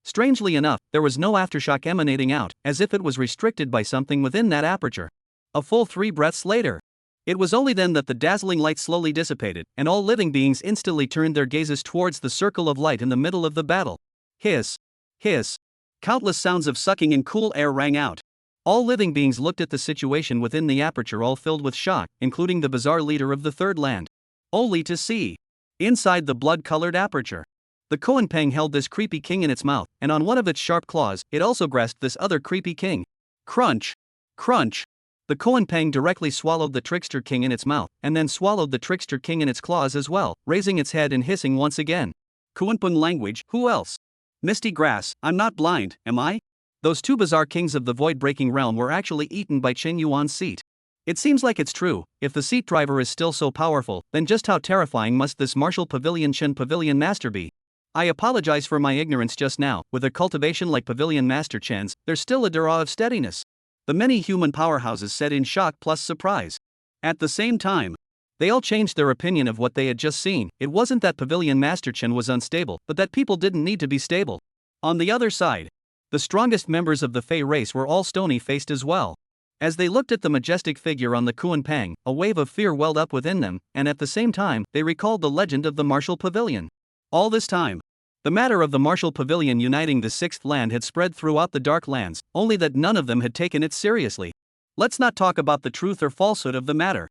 Strangely enough, there was no aftershock emanating out, as if it was restricted by something within that aperture. A full 3 breaths later. It was only then that the dazzling light slowly dissipated, and all living beings instantly turned their gazes towards the circle of light in the middle of the battle. Hiss. Hiss. Countless sounds of sucking in cool air rang out. All living beings looked at the situation within the aperture, all filled with shock, including the bizarre leader of the third land. Only to see. Inside the blood-colored aperture. The Confronting held this creepy king in its mouth, and on one of its sharp claws, it also grasped this other creepy king. Crunch. Crunch. The Confronting directly swallowed the trickster king in its mouth, and then swallowed the trickster king in its claws as well, raising its head and hissing once again. Confronting language, who else? Misty grass, I'm not blind, am I? Those 2 bizarre kings of the void-breaking realm were actually eaten by Chen Yuan's seat. It seems like it's true. If the seat driver is still so powerful, then just how terrifying must this martial Pavilion Chen Pavilion Master be? I apologize for my ignorance just now. With a cultivation like Pavilion Master Chen's, there's still a aura of steadiness. The many human powerhouses said in shock plus surprise. At the same time, they all changed their opinion of what they had just seen. It wasn't that Pavilion Master Chen was unstable, but that people didn't need to be stable. On the other side, the strongest members of the Fey race were all stony-faced as well. As they looked at the majestic figure on the Confronting, a wave of fear welled up within them, and at the same time, they recalled the legend of the Martial Pavilion. All this time, the matter of the Martial Pavilion uniting the Sixth Land had spread throughout the Dark Lands, only that none of them had taken it seriously. Let's not talk about the truth or falsehood of the matter.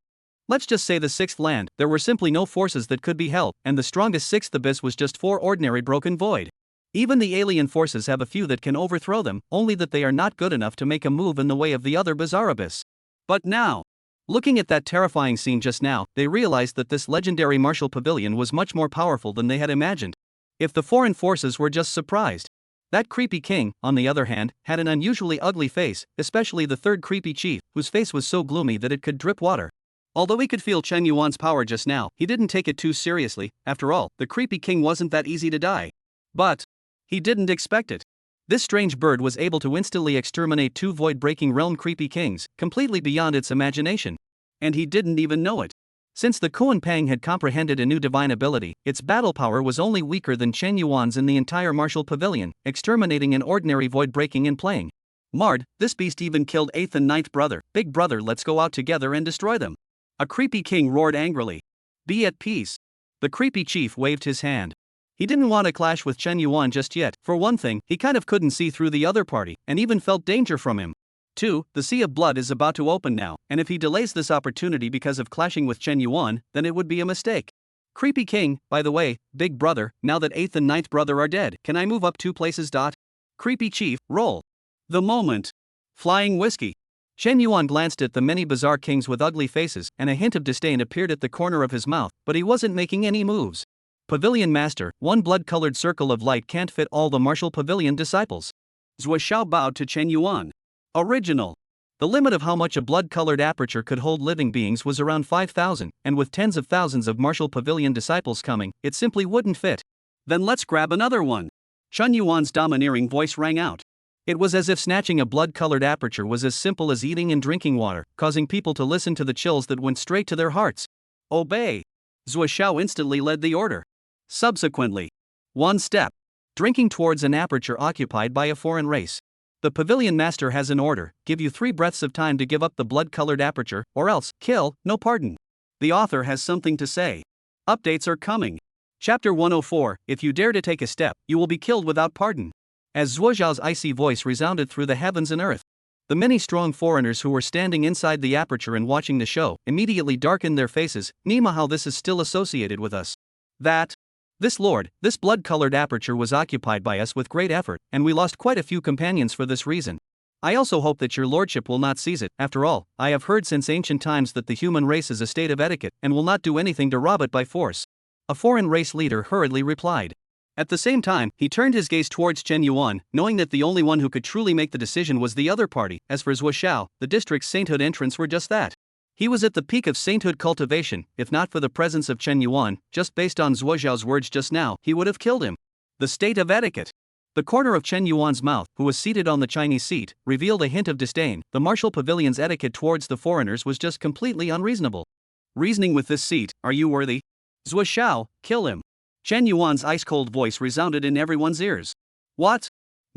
Let's just say the Sixth Land, there were simply no forces that could be held, and the strongest Sixth Abyss was just 4 ordinary broken void. Even the alien forces have a few that can overthrow them, only that they are not good enough to make a move in the way of the other bizarre abyss. But now, looking at that terrifying scene just now, they realized that this legendary Martial Pavilion was much more powerful than they had imagined. If the foreign forces were just surprised. That creepy king, on the other hand, had an unusually ugly face, especially the third creepy chief, whose face was so gloomy that it could drip water. Although he could feel Chen Yuan's power just now, he didn't take it too seriously. After all, the creepy king wasn't that easy to die. But he didn't expect it. This strange bird was able to instantly exterminate 2 void-breaking realm creepy kings, completely beyond its imagination. And he didn't even know it. Since the Confronting had comprehended a new divine ability, its battle power was only weaker than Chen Yuan's in the entire Martial Pavilion, exterminating an ordinary void-breaking and playing. Mard, this beast even killed 8th and 9th brother. Big brother, let's go out together and destroy them. A creepy king roared angrily. Be at peace. The creepy chief waved his hand. He didn't want to clash with Chen Yuan just yet. For one thing, he kind of couldn't see through the other party, and even felt danger from him. 2. The Sea of Blood is about to open now, and if he delays this opportunity because of clashing with Chen Yuan, then it would be a mistake. Creepy king, by the way, big brother, now that 8th and 9th brother are dead, can I move up 2 places? Creepy chief, roll. The moment. Flying whiskey. Chen Yuan glanced at the many bizarre kings with ugly faces, and a hint of disdain appeared at the corner of his mouth, but he wasn't making any moves. Pavilion Master, 1 blood-colored circle of light can't fit all the Martial Pavilion disciples. Zhou Xiao bowed to Chen Yuan. Original. The limit of how much a blood-colored aperture could hold living beings was around 5,000, and with tens of thousands of Martial Pavilion disciples coming, it simply wouldn't fit. Then let's grab another one. Chen Yuan's domineering voice rang out. It was as if snatching a blood-colored aperture was as simple as eating and drinking water, causing people to listen to the chills that went straight to their hearts. Obey. Zhou Xiao instantly led the order. Subsequently, 1 step. Drinking towards an aperture occupied by a foreign race. The Pavilion Master has an order, give you 3 breaths of time to give up the blood-colored aperture, or else, kill, no pardon. The author has something to say. Updates are coming. Chapter 104, if you dare to take a step, you will be killed without pardon. As Zhuo Xiao's icy voice resounded through the heavens and earth, the many strong foreigners who were standing inside the aperture and watching the show immediately darkened their faces. Nima, how this is still associated with us. This blood-colored aperture was occupied by us with great effort, and we lost quite a few companions for this reason. I also hope that your lordship will not seize it. After all, I have heard since ancient times that the human race is a state of etiquette, and will not do anything to rob it by force. A foreign race leader hurriedly replied. At the same time, he turned his gaze towards Chen Yuan, knowing that the only one who could truly make the decision was the other party. As for Zhuo Xiao, the district's sainthood entrants were just that. He was at the peak of sainthood cultivation. If not for the presence of Chen Yuan, just based on Zhuo Xiao's words just now, he would have killed him. The state of etiquette. The corner of Chen Yuan's mouth, who was seated on the Chinese seat, revealed a hint of disdain. The Martial Pavilion's etiquette towards the foreigners was just completely unreasonable. Reasoning with this seat, are you worthy? Zhuo Xiao, kill him. Chen Yuan's ice-cold voice resounded in everyone's ears. What?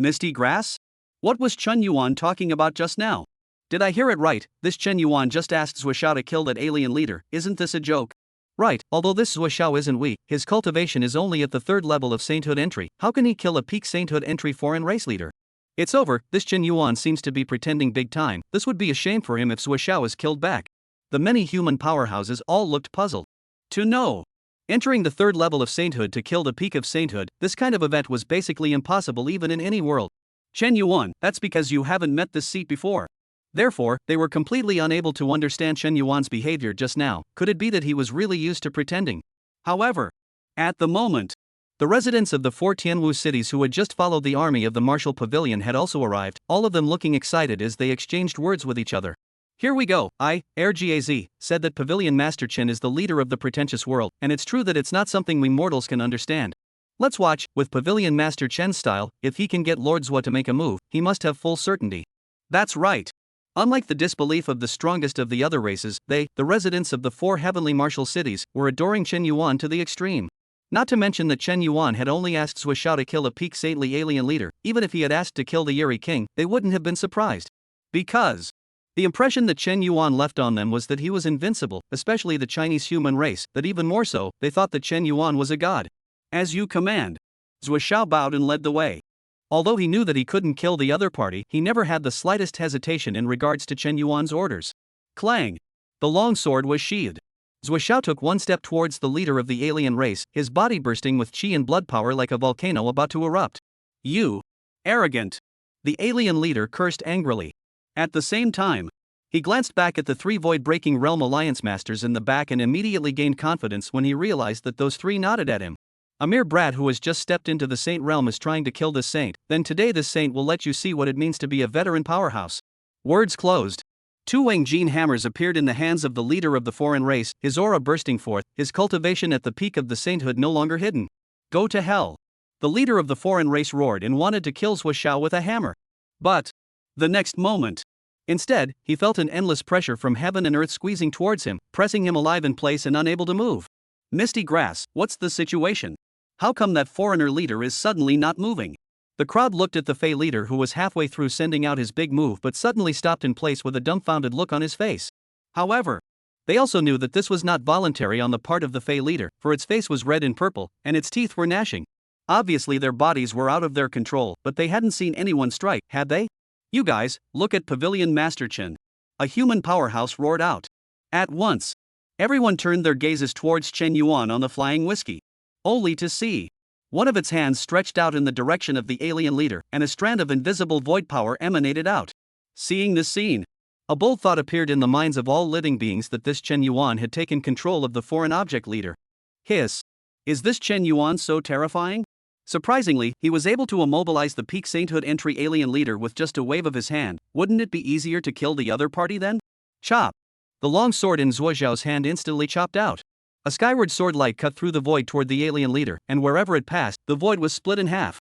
Misty grass? What was Chen Yuan talking about just now? Did I hear it right? This Chen Yuan just asked Zhuo Xiao to kill that alien leader, isn't this a joke? Right, although this Zhuo Xiao isn't weak, his cultivation is only at the 3rd level of sainthood entry. How can he kill a peak sainthood entry foreign race leader? It's over, this Chen Yuan seems to be pretending big time. This would be a shame for him if Zhuo Xiao is killed back. The many human powerhouses all looked puzzled. To know. Entering the 3rd level of sainthood to kill the peak of sainthood, this kind of event was basically impossible even in any world. Chen Yuan, that's because you haven't met this seat before. Therefore, they were completely unable to understand Chen Yuan's behavior just now. Could it be that he was really used to pretending? However, at the moment, the residents of the 4 Tianwu cities who had just followed the army of the martial pavilion had also arrived, all of them looking excited as they exchanged words with each other. Here we go. Gaz said that Pavilion Master Chen is the leader of the pretentious world, and it's true that it's not something we mortals can understand. Let's watch, with Pavilion Master Chen's style, if he can get Lord Zhuo to make a move, he must have full certainty. That's right. Unlike the disbelief of the strongest of the other races, they, the residents of the 4 heavenly martial cities, were adoring Chen Yuan to the extreme. Not to mention that Chen Yuan had only asked Zhuo Xiao to kill a peak saintly alien leader. Even if he had asked to kill the Yuri king, they wouldn't have been surprised. Because the impression that Chen Yuan left on them was that he was invincible, especially the Chinese human race, that even more so, they thought that Chen Yuan was a god. As you command. Zhuo Xiao bowed and led the way. Although he knew that he couldn't kill the other party, he never had the slightest hesitation in regards to Chen Yuan's orders. Clang! The long sword was sheathed. Zhuo Xiao took one step towards the leader of the alien race, his body bursting with qi and blood power like a volcano about to erupt. You! Arrogant! The alien leader cursed angrily. At the same time, he glanced back at the 3 void-breaking realm alliance masters in the back and immediately gained confidence when he realized that those 3 nodded at him. A mere brat who has just stepped into the saint realm is trying to kill this saint, then today this saint will let you see what it means to be a veteran powerhouse. Words closed. 2 Wang Jin hammers appeared in the hands of the leader of the foreign race, his aura bursting forth, his cultivation at the peak of the sainthood no longer hidden. Go to hell. The leader of the foreign race roared and wanted to kill Zhuo Xiao with a hammer. But the next moment, instead, he felt an endless pressure from heaven and earth squeezing towards him, pressing him alive in place and unable to move. Misty grass, what's the situation? How come that foreigner leader is suddenly not moving? The crowd looked at the Fey leader who was halfway through sending out his big move but suddenly stopped in place with a dumbfounded look on his face. However, they also knew that this was not voluntary on the part of the Fey leader, for its face was red and purple, and its teeth were gnashing. Obviously their bodies were out of their control, but they hadn't seen anyone strike, had they? You guys, look at Pavilion Master Chen. A human powerhouse roared out. At once, everyone turned their gazes towards Chen Yuan on the flying whiskey. Only to see one of its hands stretched out in the direction of the alien leader, and a strand of invisible void power emanated out. Seeing this scene, a bold thought appeared in the minds of all living beings that this Chen Yuan had taken control of the foreign object leader. Hiss. Is this Chen Yuan so terrifying? Surprisingly, he was able to immobilize the peak sainthood entry alien leader with just a wave of his hand. Wouldn't it be easier to kill the other party then? Chop. The long sword in Zhuo Xiao's hand instantly chopped out. A skyward sword light cut through the void toward the alien leader, and wherever it passed, the void was split in half.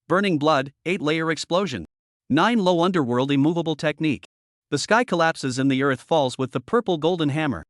Burning blood, 8-layer explosion. 9 low underworld immovable technique. The sky collapses and the earth falls with the purple golden hammer.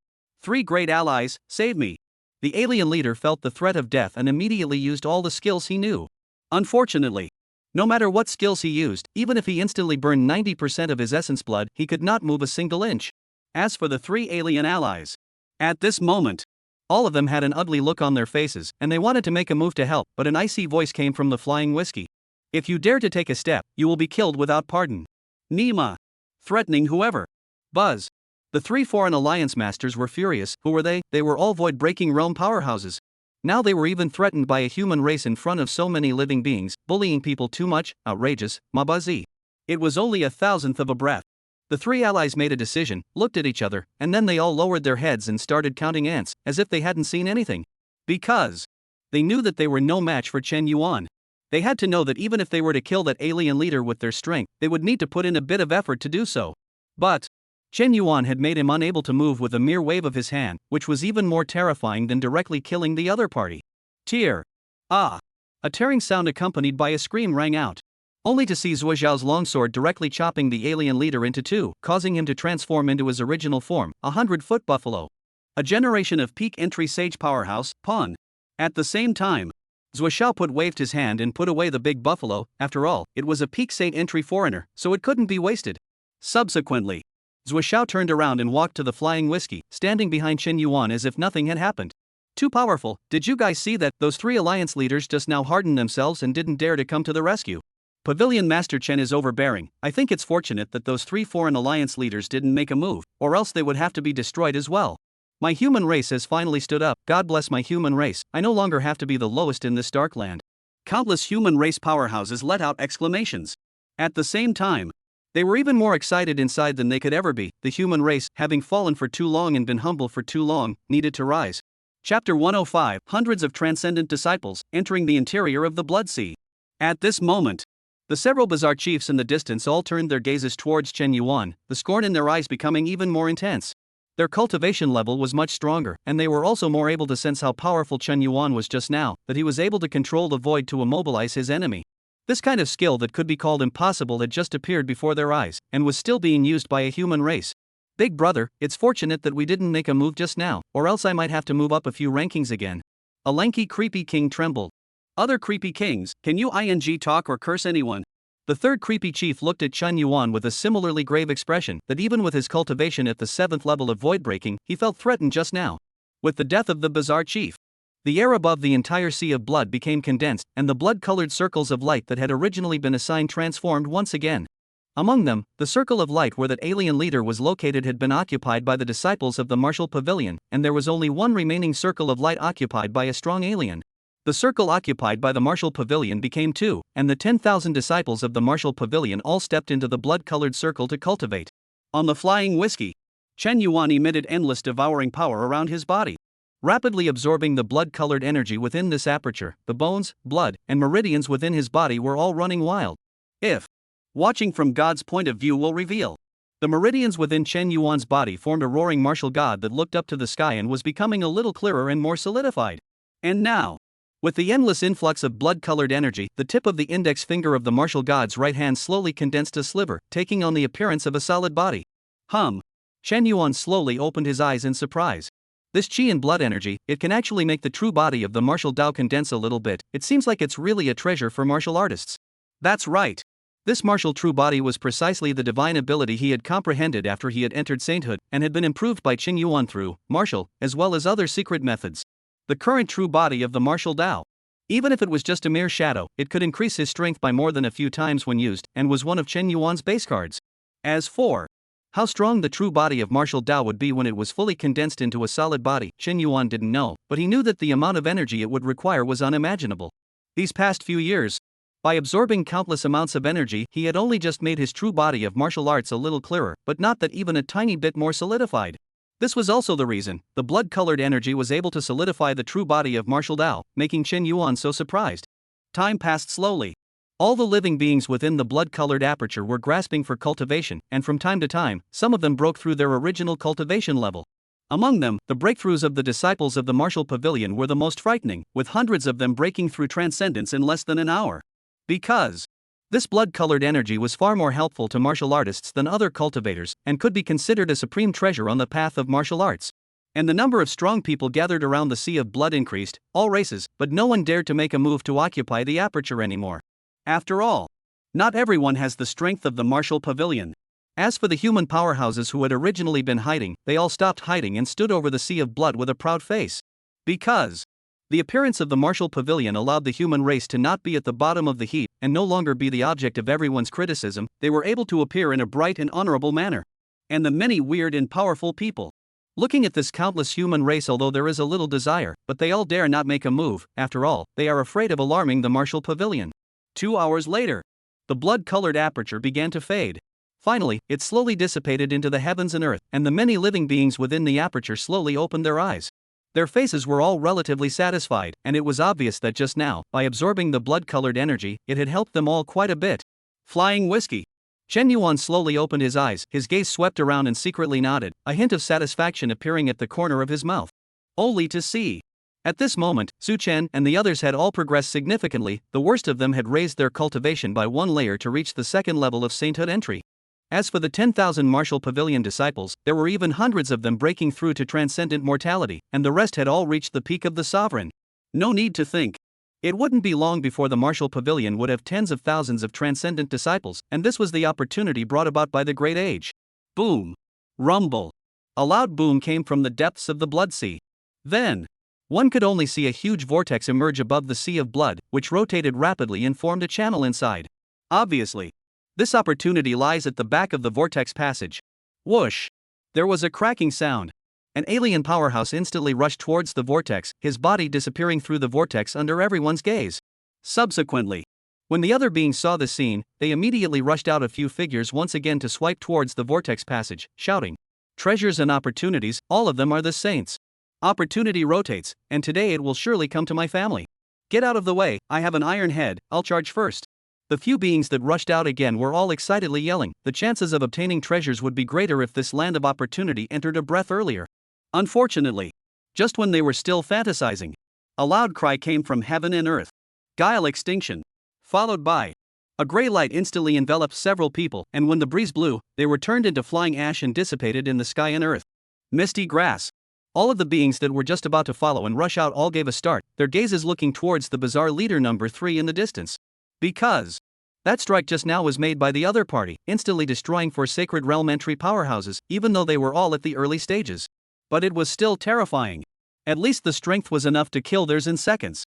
3 great allies, save me. The alien leader felt the threat of death and immediately used all the skills he knew. Unfortunately, no matter what skills he used, even if he instantly burned 90% of his essence blood, he could not move a single inch. As for the 3 alien allies, at this moment, all of them had an ugly look on their faces, and they wanted to make a move to help, but an icy voice came from the flying whiskey. If you dare to take a step, you will be killed without pardon. Nima. Threatening whoever. Buzz. The 3 foreign alliance masters were furious. Who were they? They were all void-breaking realm powerhouses. Now they were even threatened by a human race in front of so many living beings, bullying people too much, outrageous, mabazi. It was only a thousandth of a breath. The 3 allies made a decision, looked at each other, and then they all lowered their heads and started counting ants, as if they hadn't seen anything. Because they knew that they were no match for Chen Yuan. They had to know that even if they were to kill that alien leader with their strength, they would need to put in a bit of effort to do so. But Chen Yuan had made him unable to move with a mere wave of his hand, which was even more terrifying than directly killing the other party. Tear. Ah! A tearing sound accompanied by a scream rang out. Only to see Zhuo Xiao's longsword directly chopping the alien leader into 2, causing him to transform into his original form, a 100-foot buffalo. A generation of peak entry sage powerhouse, Pawn. At the same time, Zhuo waved his hand and put away the big buffalo. After all, it was a peak Saint entry foreigner, so it couldn't be wasted. Subsequently, Zhuo turned around and walked to the flying whiskey, standing behind Chen Yuan as if nothing had happened. Too powerful. Did you guys see that? Those 3 alliance leaders just now hardened themselves and didn't dare to come to the rescue. Pavilion Master Chen is overbearing. I think it's fortunate that those 3 foreign alliance leaders didn't make a move, or else they would have to be destroyed as well. My human race has finally stood up. God bless my human race. I no longer have to be the lowest in this dark land. Countless human race powerhouses let out exclamations. At the same time, they were even more excited inside than they could ever be. The human race, having fallen for too long and been humble for too long, needed to rise. Chapter 105, Hundreds of Transcendent Disciples, Entering the Interior of the Blood Sea. At this moment, the several bizarre chiefs in the distance all turned their gazes towards Chen Yuan, the scorn in their eyes becoming even more intense. Their cultivation level was much stronger, and they were also more able to sense how powerful Chen Yuan was just now, that he was able to control the void to immobilize his enemy. This kind of skill that could be called impossible had just appeared before their eyes, and was still being used by a human race. Big brother, it's fortunate that we didn't make a move just now, or else I might have to move up a few rankings again. A lanky creepy king trembled. Other creepy kings, can you talk or curse anyone? The third creepy chief looked at Chen Yuan with a similarly grave expression, that even with his cultivation at the 7th level of void breaking, he felt threatened just now. With the death of the bizarre chief, the air above the entire sea of blood became condensed, and the blood-colored circles of light that had originally been assigned transformed once again. Among them, the circle of light where that alien leader was located had been occupied by the disciples of the martial pavilion, and there was only one remaining circle of light occupied by a strong alien. The circle occupied by the martial pavilion became 2, and the 10,000 disciples of the martial pavilion all stepped into the blood-colored circle to cultivate. On the flying whiskey, Chen Yuan emitted endless devouring power around his body, rapidly absorbing the blood-colored energy within this aperture. The bones, blood, and meridians within his body were all running wild. If watching from God's point of view will reveal, the meridians within Chen Yuan's body formed a roaring martial god that looked up to the sky and was becoming a little clearer and more solidified. And now, with the endless influx of blood-colored energy, the tip of the index finger of the martial god's right hand slowly condensed a sliver, taking on the appearance of a solid body. Chen Yuan slowly opened his eyes in surprise. This qi and blood energy, it can actually make the true body of the martial Dao condense a little bit. It seems like it's really a treasure for martial artists. That's right. This martial true body was precisely the divine ability he had comprehended after he had entered sainthood, and had been improved by Chen Yuan through martial, as well as other secret methods. The current true body of the martial Dao. Even if it was just a mere shadow, it could increase his strength by more than a few times when used, and was one of Chen Yuan's base cards. As for how strong the true body of martial Dao would be when it was fully condensed into a solid body, Chen Yuan didn't know, but he knew that the amount of energy it would require was unimaginable. These past few years, by absorbing countless amounts of energy, he had only just made his true body of martial arts a little clearer, but not that even a tiny bit more solidified. This was also the reason the blood-colored energy was able to solidify the true body of martial Dao, making Chen Yuan so surprised. Time passed slowly. All the living beings within the blood-colored aperture were grasping for cultivation, and from time to time, some of them broke through their original cultivation level. Among them, the breakthroughs of the disciples of the martial pavilion were the most frightening, with hundreds of them breaking through transcendence in less than an hour. Because this blood-colored energy was far more helpful to martial artists than other cultivators, and could be considered a supreme treasure on the path of martial arts. And the number of strong people gathered around the sea of blood increased, all races, but no one dared to make a move to occupy the aperture anymore. After all, not everyone has the strength of the martial pavilion. As for the human powerhouses who had originally been hiding, they all stopped hiding and stood over the sea of blood with a proud face. Because the appearance of the martial pavilion allowed the human race to not be at the bottom of the heap, and no longer be the object of everyone's criticism. They were able to appear in a bright and honorable manner. And the many weird and powerful people looking at this countless human race, although there is a little desire, but they all dare not make a move. After all, they are afraid of alarming the martial pavilion. 2 hours later, the blood-colored aperture began to fade. Finally, it slowly dissipated into the heavens and earth, and the many living beings within the aperture slowly opened their eyes. Their faces were all relatively satisfied, and it was obvious that just now, by absorbing the blood-colored energy, it had helped them all quite a bit. Flying whiskey. Chen Yuan slowly opened his eyes, his gaze swept around and secretly nodded, a hint of satisfaction appearing at the corner of his mouth. Only to see. At this moment, Su Chen and the others had all progressed significantly. The worst of them had raised their cultivation by 1 layer to reach the 2nd level of sainthood entry. As for the 10,000 martial pavilion disciples, there were even hundreds of them breaking through to transcendent mortality, and the rest had all reached the peak of the sovereign. No need to think. It wouldn't be long before the martial pavilion would have tens of thousands of transcendent disciples, and this was the opportunity brought about by the Great Age. Boom. Rumble. A loud boom came from the depths of the blood sea. Then, one could only see a huge vortex emerge above the sea of blood, which rotated rapidly and formed a channel inside. Obviously, this opportunity lies at the back of the vortex passage. Whoosh! There was a cracking sound. An alien powerhouse instantly rushed towards the vortex, his body disappearing through the vortex under everyone's gaze. Subsequently, when the other beings saw the scene, they immediately rushed out a few figures once again to swipe towards the vortex passage, shouting, "Treasures and opportunities, all of them are the saints. Opportunity rotates, and today it will surely come to my family. Get out of the way, I have an iron head, I'll charge first." The few beings that rushed out again were all excitedly yelling. The chances of obtaining treasures would be greater if this land of opportunity entered a breath earlier. Unfortunately, just when they were still fantasizing, a loud cry came from heaven and earth. Guile extinction. Followed by a gray light instantly enveloped several people, and when the breeze blew, they were turned into flying ash and dissipated in the sky and earth. Misty grass. All of the beings that were just about to follow and rush out all gave a start, their gazes looking towards the bizarre leader number 3 in the distance. Because that strike just now was made by the other party, instantly destroying 4 sacred realm entry powerhouses, even though they were all at the early stages. But it was still terrifying. At least the strength was enough to kill theirs in seconds.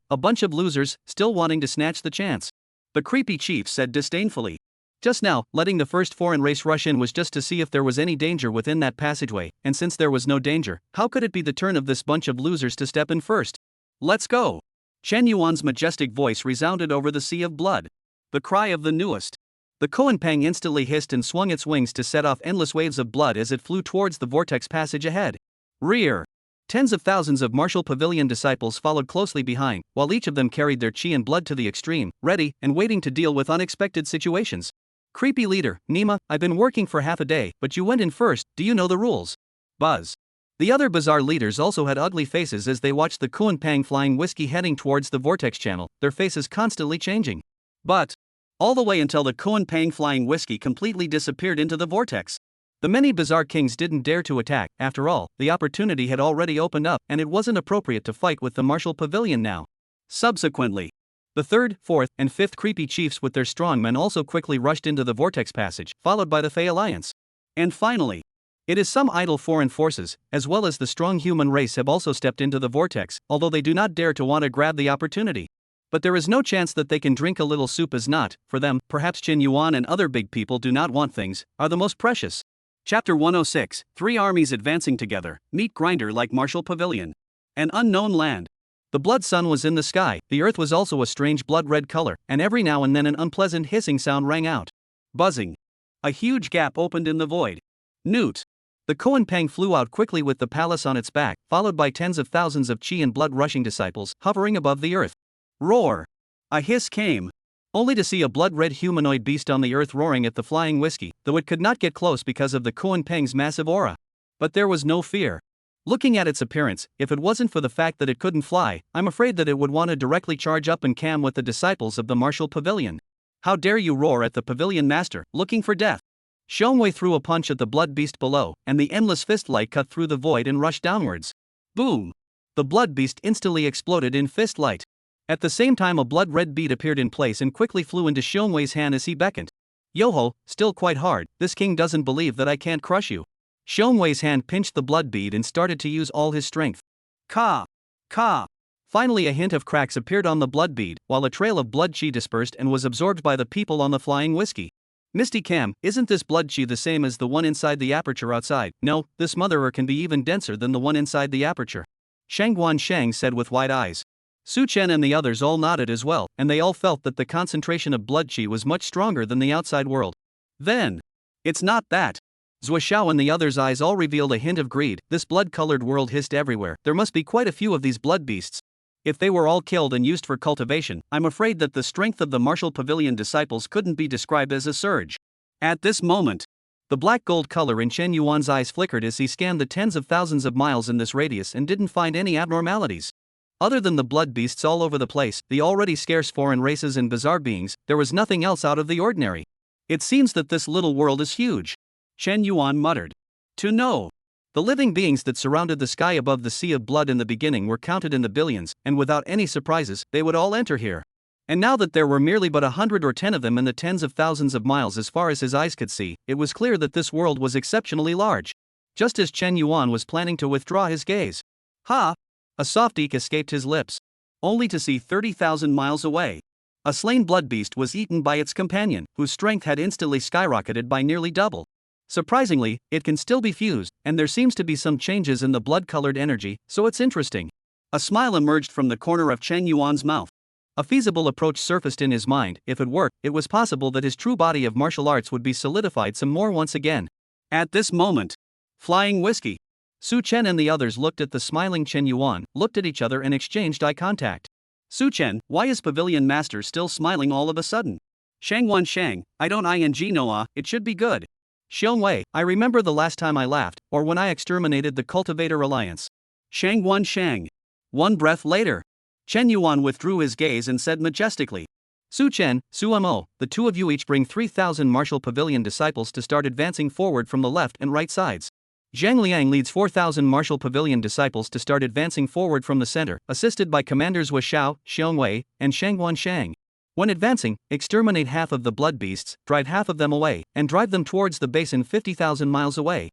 A bunch of losers, still wanting to snatch the chance. The creepy chief said disdainfully. Just now, letting the first foreign race rush in was just to see if there was any danger within that passageway, and since there was no danger, how could it be the turn of this bunch of losers to step in first? Let's go! Chen Yuan's majestic voice resounded over the sea of blood. The cry of the newest. The Koanpang instantly hissed and swung its wings to set off endless waves of blood as it flew towards the vortex passage ahead. Rear. Tens of thousands of martial pavilion disciples followed closely behind, while each of them carried their chi and blood to the extreme, ready and waiting to deal with unexpected situations. Creepy leader, Nima, I've been working for half a day, but you went in first, do you know the rules? Buzz. The other bizarre leaders also had ugly faces as they watched the Koanpang flying whiskey heading towards the vortex channel, their faces constantly changing. But all the way until the Koanpang flying whiskey completely disappeared into the vortex. The many bizarre kings didn't dare to attack. After all, the opportunity had already opened up, and it wasn't appropriate to fight with the martial pavilion now. Subsequently, the 3rd, 4th, and 5th creepy chiefs with their strong men also quickly rushed into the vortex passage, followed by the Fey Alliance. And finally, it is some idle foreign forces, as well as the strong human race have also stepped into the vortex, although they do not dare to want to grab the opportunity. But there is no chance that they can drink a little soup as not, for them, perhaps Chen Yuan and other big people do not want things, are the most precious. Chapter 106, 3 armies advancing together, meet grinder like martial pavilion. An unknown land. The blood sun was in the sky, the earth was also a strange blood-red color, and every now and then an unpleasant hissing sound rang out. Buzzing. A huge gap opened in the void. Newt. The Koanpang flew out quickly with the palace on its back, followed by tens of thousands of chi and blood-rushing disciples, hovering above the earth. Roar. A hiss came. Only to see a blood-red humanoid beast on the earth roaring at the flying whiskey, though it could not get close because of the Koanpang's massive aura. But there was no fear. Looking at its appearance, if it wasn't for the fact that it couldn't fly, I'm afraid that it would want to directly charge up and cam with the disciples of the martial pavilion. How dare you roar at the pavilion master, looking for death? Xiongwei threw a punch at the blood beast below, and the endless fist light cut through the void and rushed downwards. Boom! The blood beast instantly exploded in fist light. At the same time a blood-red bead appeared in place and quickly flew into Xiongwei's hand as he beckoned. Yoho, still quite hard, this king doesn't believe that I can't crush you. Xiongwei's hand pinched the blood bead and started to use all his strength. Ka! Ka! Finally a hint of cracks appeared on the blood bead, while a trail of blood chi dispersed and was absorbed by the people on the flying whiskey. Misty Cam, isn't this blood chi the same as the one inside the aperture outside? No, this motherer can be even denser than the one inside the aperture. Shangguan Shang said with wide eyes. Su Chen and the others all nodded as well, and they all felt that the concentration of blood chi was much stronger than the outside world. Then, it's not that. Zuoxiao and the others' eyes all revealed a hint of greed. This blood-colored world hissed everywhere. There must be quite a few of these blood beasts. If they were all killed and used for cultivation, I'm afraid that the strength of the martial pavilion disciples couldn't be described as a surge. At this moment, the black gold color in Chen Yuan's eyes flickered as he scanned the tens of thousands of miles in this radius and didn't find any abnormalities. Other than the blood beasts all over the place, the already scarce foreign races and bizarre beings, there was nothing else out of the ordinary. It seems that this little world is huge. Chen Yuan muttered. To know. The living beings that surrounded the sky above the sea of blood in the beginning were counted in the billions, and without any surprises, they would all enter here. And now that there were merely but 100 or 10 of them in the tens of thousands of miles as far as his eyes could see, it was clear that this world was exceptionally large. Just as Chen Yuan was planning to withdraw his gaze. Ha! A soft eek escaped his lips. Only to see 30,000 miles away. A slain blood beast was eaten by its companion, whose strength had instantly skyrocketed by nearly double. Surprisingly, it can still be fused, and there seems to be some changes in the blood-colored energy, so it's interesting. A smile emerged from the corner of Chen Yuan's mouth. A feasible approach surfaced in his mind. If it worked, it was possible that his true body of martial arts would be solidified some more once again. At this moment, flying whiskey. Su Chen and the others looked at the smiling Chen Yuan, looked at each other and exchanged eye contact. Su Chen, why is Pavilion Master still smiling all of a sudden? Shangwan Shang, I don't know, it should be good. Xiong Wei, I remember the last time I laughed, or when I exterminated the Cultivator Alliance. Shangwan Shang. One breath later. Chen Yuan withdrew his gaze and said majestically. Su Chen, Su Mo, the two of you each bring 3,000 martial pavilion disciples to start advancing forward from the left and right sides. Zhang Liang leads 4,000 martial pavilion disciples to start advancing forward from the center, assisted by commanders Wu Xiao, Xiong Wei, and Shangwan Shang. When advancing, exterminate half of the blood beasts, drive half of them away, and drive them towards the basin 50,000 miles away.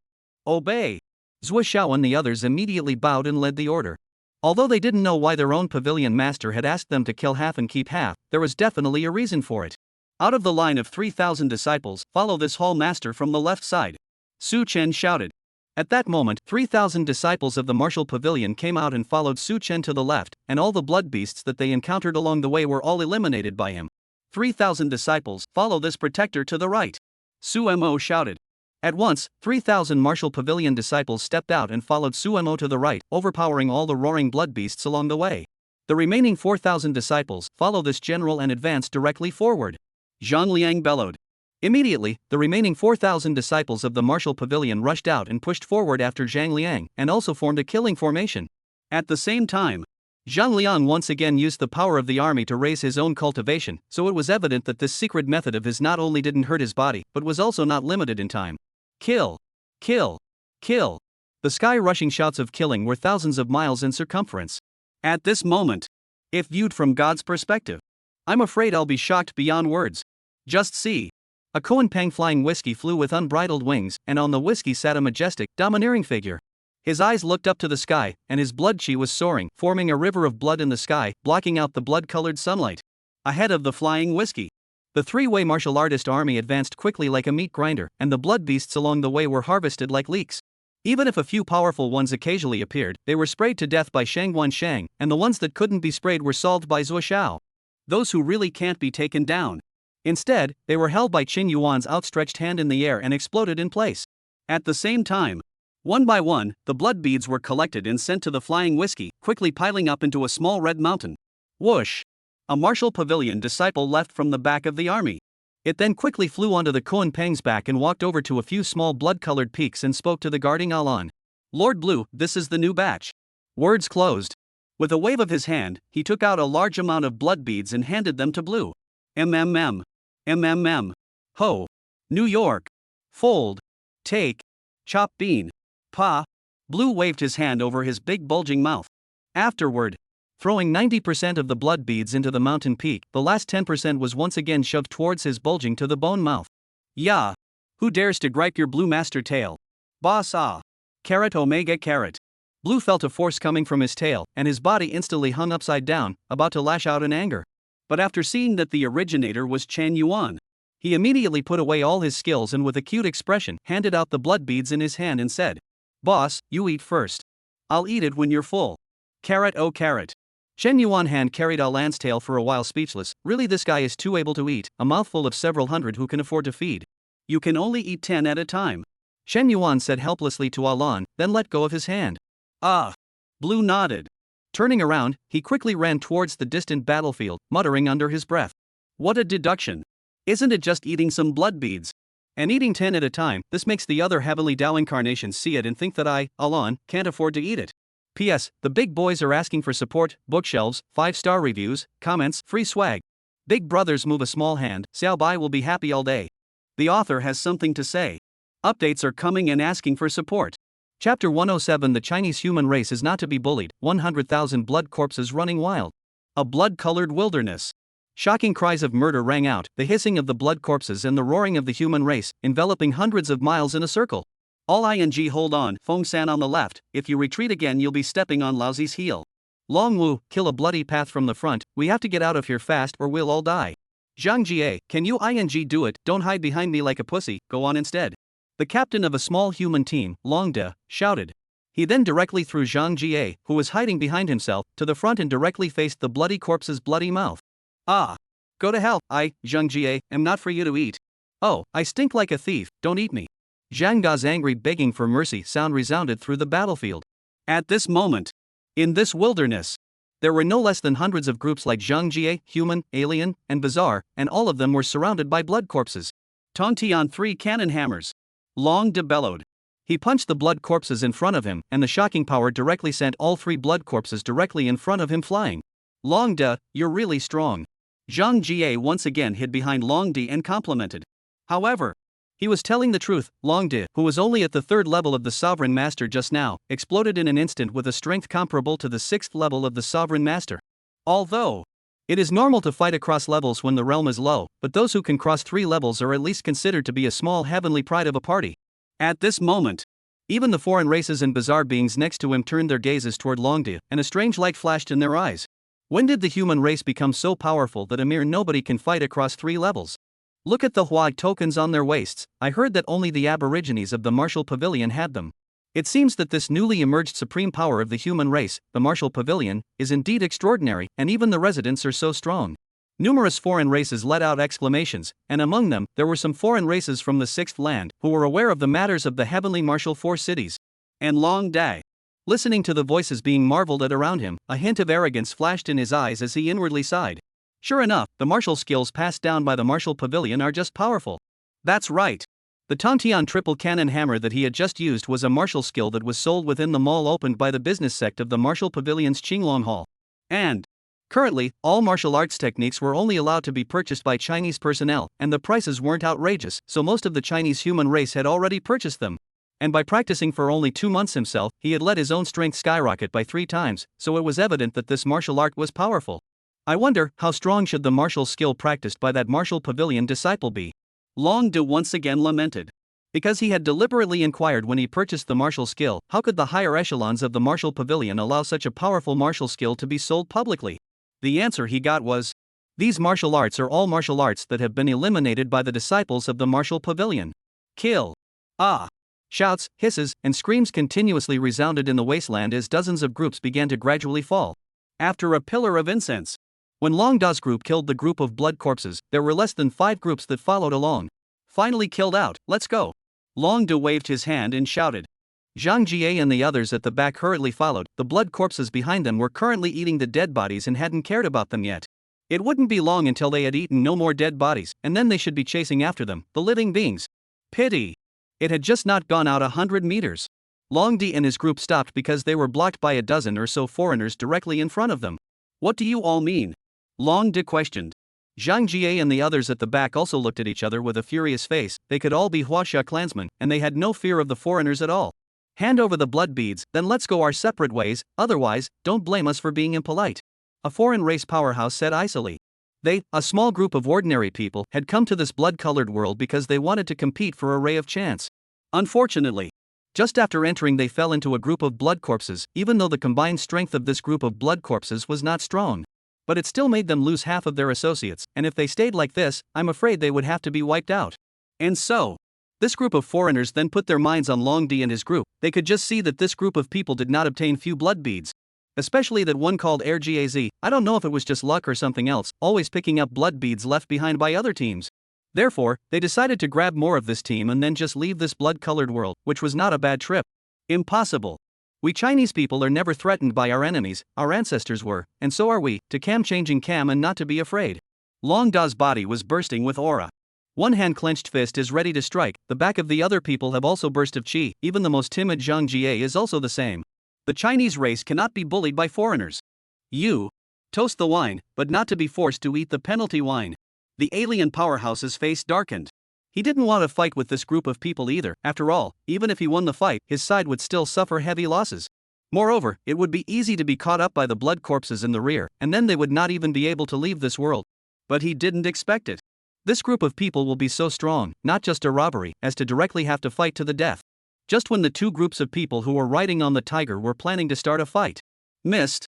Obey! Zhu Xiao and the others immediately bowed and led the order. Although they didn't know why their own pavilion master had asked them to kill half and keep half, there was definitely a reason for it. Out of the line of 3,000 disciples, follow this hall master from the left side. Su Chen shouted. At that moment, 3,000 disciples of the martial pavilion came out and followed Su Chen to the left, and all the blood beasts that they encountered along the way were all eliminated by him. 3,000 disciples, follow this protector to the right. Su Mo shouted. At once, 3,000 martial pavilion disciples stepped out and followed Su Mo to the right, overpowering all the roaring blood beasts along the way. The remaining 4,000 disciples, follow this general and advance directly forward. Zhang Liang bellowed. Immediately, the remaining 4,000 disciples of the martial pavilion rushed out and pushed forward after Zhang Liang, and also formed a killing formation. At the same time, Zhang Liang once again used the power of the army to raise his own cultivation, so it was evident that this secret method of his not only didn't hurt his body, but was also not limited in time. Kill! Kill! Kill! The sky-rushing shouts of killing were thousands of miles in circumference. At this moment, if viewed from God's perspective, I'm afraid I'll be shocked beyond words. Just see. A Koan Pang flying whiskey flew with unbridled wings, and on the whiskey sat a majestic, domineering figure. His eyes looked up to the sky, and his blood chi was soaring, forming a river of blood in the sky, blocking out the blood-colored sunlight. Ahead of the flying whiskey, the three-way martial artist army advanced quickly like a meat grinder, and the blood beasts along the way were harvested like leeks. Even if a few powerful ones occasionally appeared, they were sprayed to death by Shangwan Shang, and the ones that couldn't be sprayed were solved by Zhu Xiao. Those who really can't be taken down. Instead, they were held by Chen Yuan's outstretched hand in the air and exploded in place. At the same time, one by one, the blood beads were collected and sent to the flying whiskey, quickly piling up into a small red mountain. Whoosh! A martial pavilion disciple left from the back of the army. It then quickly flew onto the Koan Pang's back and walked over to a few small blood-colored peaks and spoke to the guarding Alan. Lord Blue, this is the new batch. Words closed. With a wave of his hand, he took out a large amount of blood beads and handed them to Blue. MMM. MMM. Ho. New York. Fold. Take. Chop bean. Pa. Blue waved his hand over his big bulging mouth. Afterward, throwing 90% of the blood beads into the mountain peak, the last 10% was once again shoved towards his bulging to the bone mouth. Ya. Who dares to gripe your Blue Master tail? Boss ah. Carrot Omega Carrot. Blue felt a force coming from his tail, and his body instantly hung upside down, about to lash out in anger. But after seeing that the originator was Chen Yuan, he immediately put away all his skills and with a cute expression handed out the blood beads in his hand and said, Boss, you eat first. I'll eat it when you're full. Carrot oh carrot. Chen Yuan hand carried Alan's tail for a while speechless. Really, this guy is too able to eat, a mouthful of several hundred who can afford to feed. You can only eat 10 at a time. Chen Yuan said helplessly to Alan, then let go of his hand. Ah. Blue nodded. Turning around, he quickly ran towards the distant battlefield, muttering under his breath. What a deduction. Isn't it just eating some blood beads? And eating 10 at a time, this makes the other heavenly Tao incarnations see it and think that I, Alan, can't afford to eat it. P.S. The big boys are asking for support, bookshelves, 5-star reviews, comments, free swag. Big brothers move a small hand, Xiao Bai will be happy all day. The author has something to say. Updates are coming and asking for support. Chapter 107. The Chinese human race is not to be bullied. 100,000 blood corpses running wild. A blood-colored wilderness. Shocking cries of murder rang out, the hissing of the blood corpses and the roaring of the human race, enveloping hundreds of miles in a circle. All ing hold on, Feng San on the left, if you retreat again you'll be stepping on Laozi's heel. Long Wu, kill a bloody path from the front, we have to get out of here fast or we'll all die. Zhang Jie, can you ing do it, don't hide behind me like a pussy, go on instead. The captain of a small human team, Long De, shouted. He then directly threw Zhang Jie, who was hiding behind himself, to the front and directly faced the bloody corpse's bloody mouth. Ah! Go to hell, Zhang Jie, am not for you to eat. Oh, I stink like a thief, don't eat me. Zhang Da's angry begging for mercy sound resounded through the battlefield. At this moment, in this wilderness, there were no less than hundreds of groups like Zhang Jie, human, alien, and bizarre, and all of them were surrounded by blood corpses. Tonti on 3 cannon hammers. Long De bellowed. He punched the blood corpses in front of him, and the shocking power directly sent all 3 blood corpses directly in front of him flying. Long De, you're really strong. Zhang Jie once again hid behind Long De and complimented. However, he was telling the truth. Long De, who was only at the 3rd level of the Sovereign Master just now, exploded in an instant with a strength comparable to the 6th level of the Sovereign Master. Although it is normal to fight across levels when the realm is low, but those who can cross 3 levels are at least considered to be a small heavenly pride of a party. At this moment, even the foreign races and bizarre beings next to him turned their gazes toward Long De, and a strange light flashed in their eyes. When did the human race become so powerful that a mere nobody can fight across 3 levels? Look at the Hua tokens on their waists. I heard that only the aborigines of the Martial Pavilion had them. It seems that this newly emerged supreme power of the human race, the Martial Pavilion, is indeed extraordinary, and even the residents are so strong. Numerous foreign races let out exclamations, and among them, there were some foreign races from the 6th land, who were aware of the matters of the heavenly martial 4 cities. And Long Dai. Listening to the voices being marveled at around him, a hint of arrogance flashed in his eyes as he inwardly sighed. Sure enough, the martial skills passed down by the Martial Pavilion are just powerful. That's right. The Tontian triple cannon hammer that he had just used was a martial skill that was sold within the mall opened by the business sect of the Martial Pavilion's Qinglong Hall. And currently, all martial arts techniques were only allowed to be purchased by Chinese personnel, and the prices weren't outrageous, so most of the Chinese human race had already purchased them. And by practicing for only 2 months himself, he had let his own strength skyrocket by 3 times, so it was evident that this martial art was powerful. I wonder, how strong should the martial skill practiced by that Martial Pavilion disciple be? Long De once again lamented. Because he had deliberately inquired when he purchased the martial skill, how could the higher echelons of the Martial Pavilion allow such a powerful martial skill to be sold publicly? The answer he got was, these martial arts are all martial arts that have been eliminated by the disciples of the Martial Pavilion. Kill. Ah. Shouts, hisses, and screams continuously resounded in the wasteland as dozens of groups began to gradually fall. After a pillar of incense. When Long Da's group killed the group of blood corpses, there were less than 5 groups that followed along. Finally killed out, let's go. Long Da waved his hand and shouted. Zhang Jie and the others at the back hurriedly followed. The blood corpses behind them were currently eating the dead bodies and hadn't cared about them yet. It wouldn't be long until they had eaten no more dead bodies, and then they should be chasing after them, the living beings. Pity. It had just not gone out 100 meters. Long Di and his group stopped because they were blocked by a dozen or so foreigners directly in front of them. What do you all mean? Long Di questioned. Zhang Jie and the others at the back also looked at each other with a furious face. They could all be Huaxia clansmen, and they had no fear of the foreigners at all. Hand over the blood beads, then let's go our separate ways, otherwise, don't blame us for being impolite. A foreign race powerhouse said icily. They, a small group of ordinary people, had come to this blood-colored world because they wanted to compete for a ray of chance. Unfortunately, just after entering they fell into a group of blood corpses, even though the combined strength of this group of blood corpses was not strong. But it still made them lose half of their associates, and if they stayed like this, I'm afraid they would have to be wiped out. And so, this group of foreigners then put their minds on Long Di and his group. They could just see that this group of people did not obtain few blood beads. Especially that one called RGAZ, I don't know if it was just luck or something else, always picking up blood beads left behind by other teams. Therefore, they decided to grab more of this team and then just leave this blood-colored world, which was not a bad trip. Impossible. We Chinese people are never threatened by our enemies, our ancestors were, and so are we, to changing cam and not to be afraid. Long Da's body was bursting with aura. One hand clenched fist is ready to strike, the back of the other people have also burst of chi, even the most timid Zhang Jie is also the same. The Chinese race cannot be bullied by foreigners. You toast the wine, but not to be forced to eat the penalty wine. The alien powerhouse's face darkened. He didn't want to fight with this group of people either. After all, even if he won the fight, his side would still suffer heavy losses. Moreover, it would be easy to be caught up by the blood corpses in the rear, and then they would not even be able to leave this world. But he didn't expect it. This group of people will be so strong, not just a robbery, as to directly have to fight to the death. Just when the two groups of people who were riding on the tiger were planning to start a fight. Missed.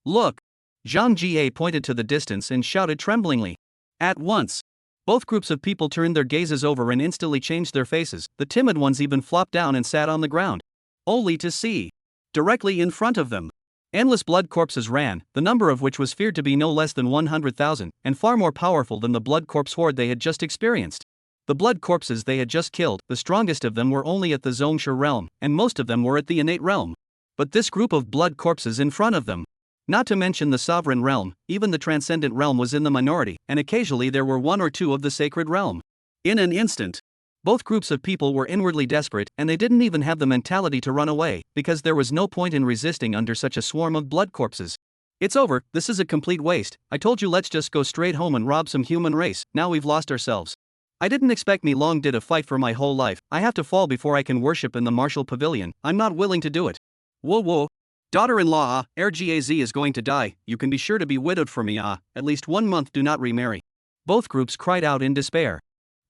Look. Zhang Jie pointed to the distance and shouted tremblingly. At once, both groups of people turned their gazes over and instantly changed their faces. The timid ones even flopped down and sat on the ground. Only to see, directly in front of them, endless blood corpses ran, the number of which was feared to be no less than 100,000, and far more powerful than the blood corpse horde they had just experienced. The blood corpses they had just killed, the strongest of them were only at the Zhongshe realm, and most of them were at the innate realm. But this group of blood corpses in front of them, not to mention the sovereign realm, even the transcendent realm was in the minority, and occasionally there were one or two of the sacred realm. In an instant, both groups of people were inwardly desperate, and they didn't even have the mentality to run away, because there was no point in resisting under such a swarm of blood corpses. It's over, this is a complete waste. I told you let's just go straight home and rob some human race, now we've lost ourselves. I didn't expect me long did a fight for my whole life. I have to fall before I can worship in the martial pavilion. I'm not willing to do it. Whoa. Daughter-in-law, RGAZ is going to die. You can be sure to be widowed for me, at least 1 month do not remarry. Both groups cried out in despair.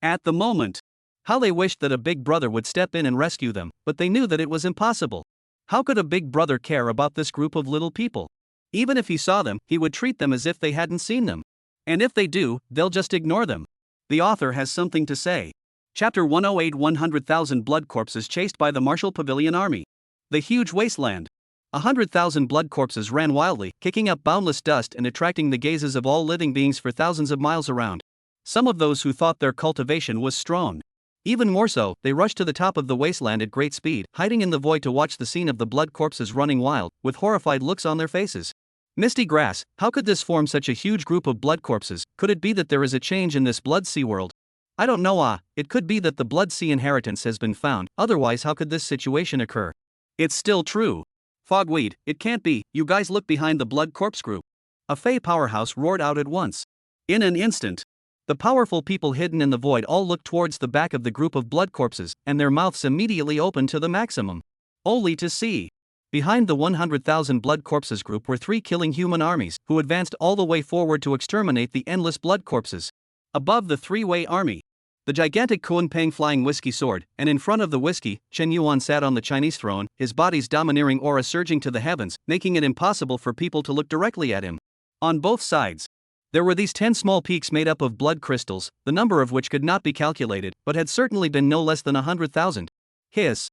At the moment, how they wished that a big brother would step in and rescue them, but they knew that it was impossible. How could a big brother care about this group of little people? Even if he saw them, he would treat them as if they hadn't seen them. And if they do, they'll just ignore them. The author has something to say. Chapter 108 100,000 blood corpses chased by the martial pavilion army. The huge wasteland. 100,000 blood corpses ran wildly, kicking up boundless dust and attracting the gazes of all living beings for thousands of miles around. Some of those who thought their cultivation was strong. Even more so, they rushed to the top of the wasteland at great speed, hiding in the void to watch the scene of the blood corpses running wild, with horrified looks on their faces. Misty grass, how could this form such a huge group of blood corpses? Could it be that there is a change in this blood sea world? I don't know, it could be that the blood sea inheritance has been found, otherwise how could this situation occur? It's still true. Fogweed, it can't be, you guys look behind the blood corpse group. A Fey powerhouse roared out at once. In an instant, the powerful people hidden in the void all looked towards the back of the group of blood corpses, and their mouths immediately opened to the maximum. Only to see, behind the 100,000 blood corpses group were 3 killing human armies, who advanced all the way forward to exterminate the endless blood corpses. Above the 3-way army, the gigantic Kunpeng flying whiskey sword, and in front of the whiskey, Chen Yuan sat on the Chinese throne, his body's domineering aura surging to the heavens, making it impossible for people to look directly at him. On both sides, there were these 10 small peaks made up of blood crystals, the number of which could not be calculated, but had certainly been no less than 100,000. Hiss.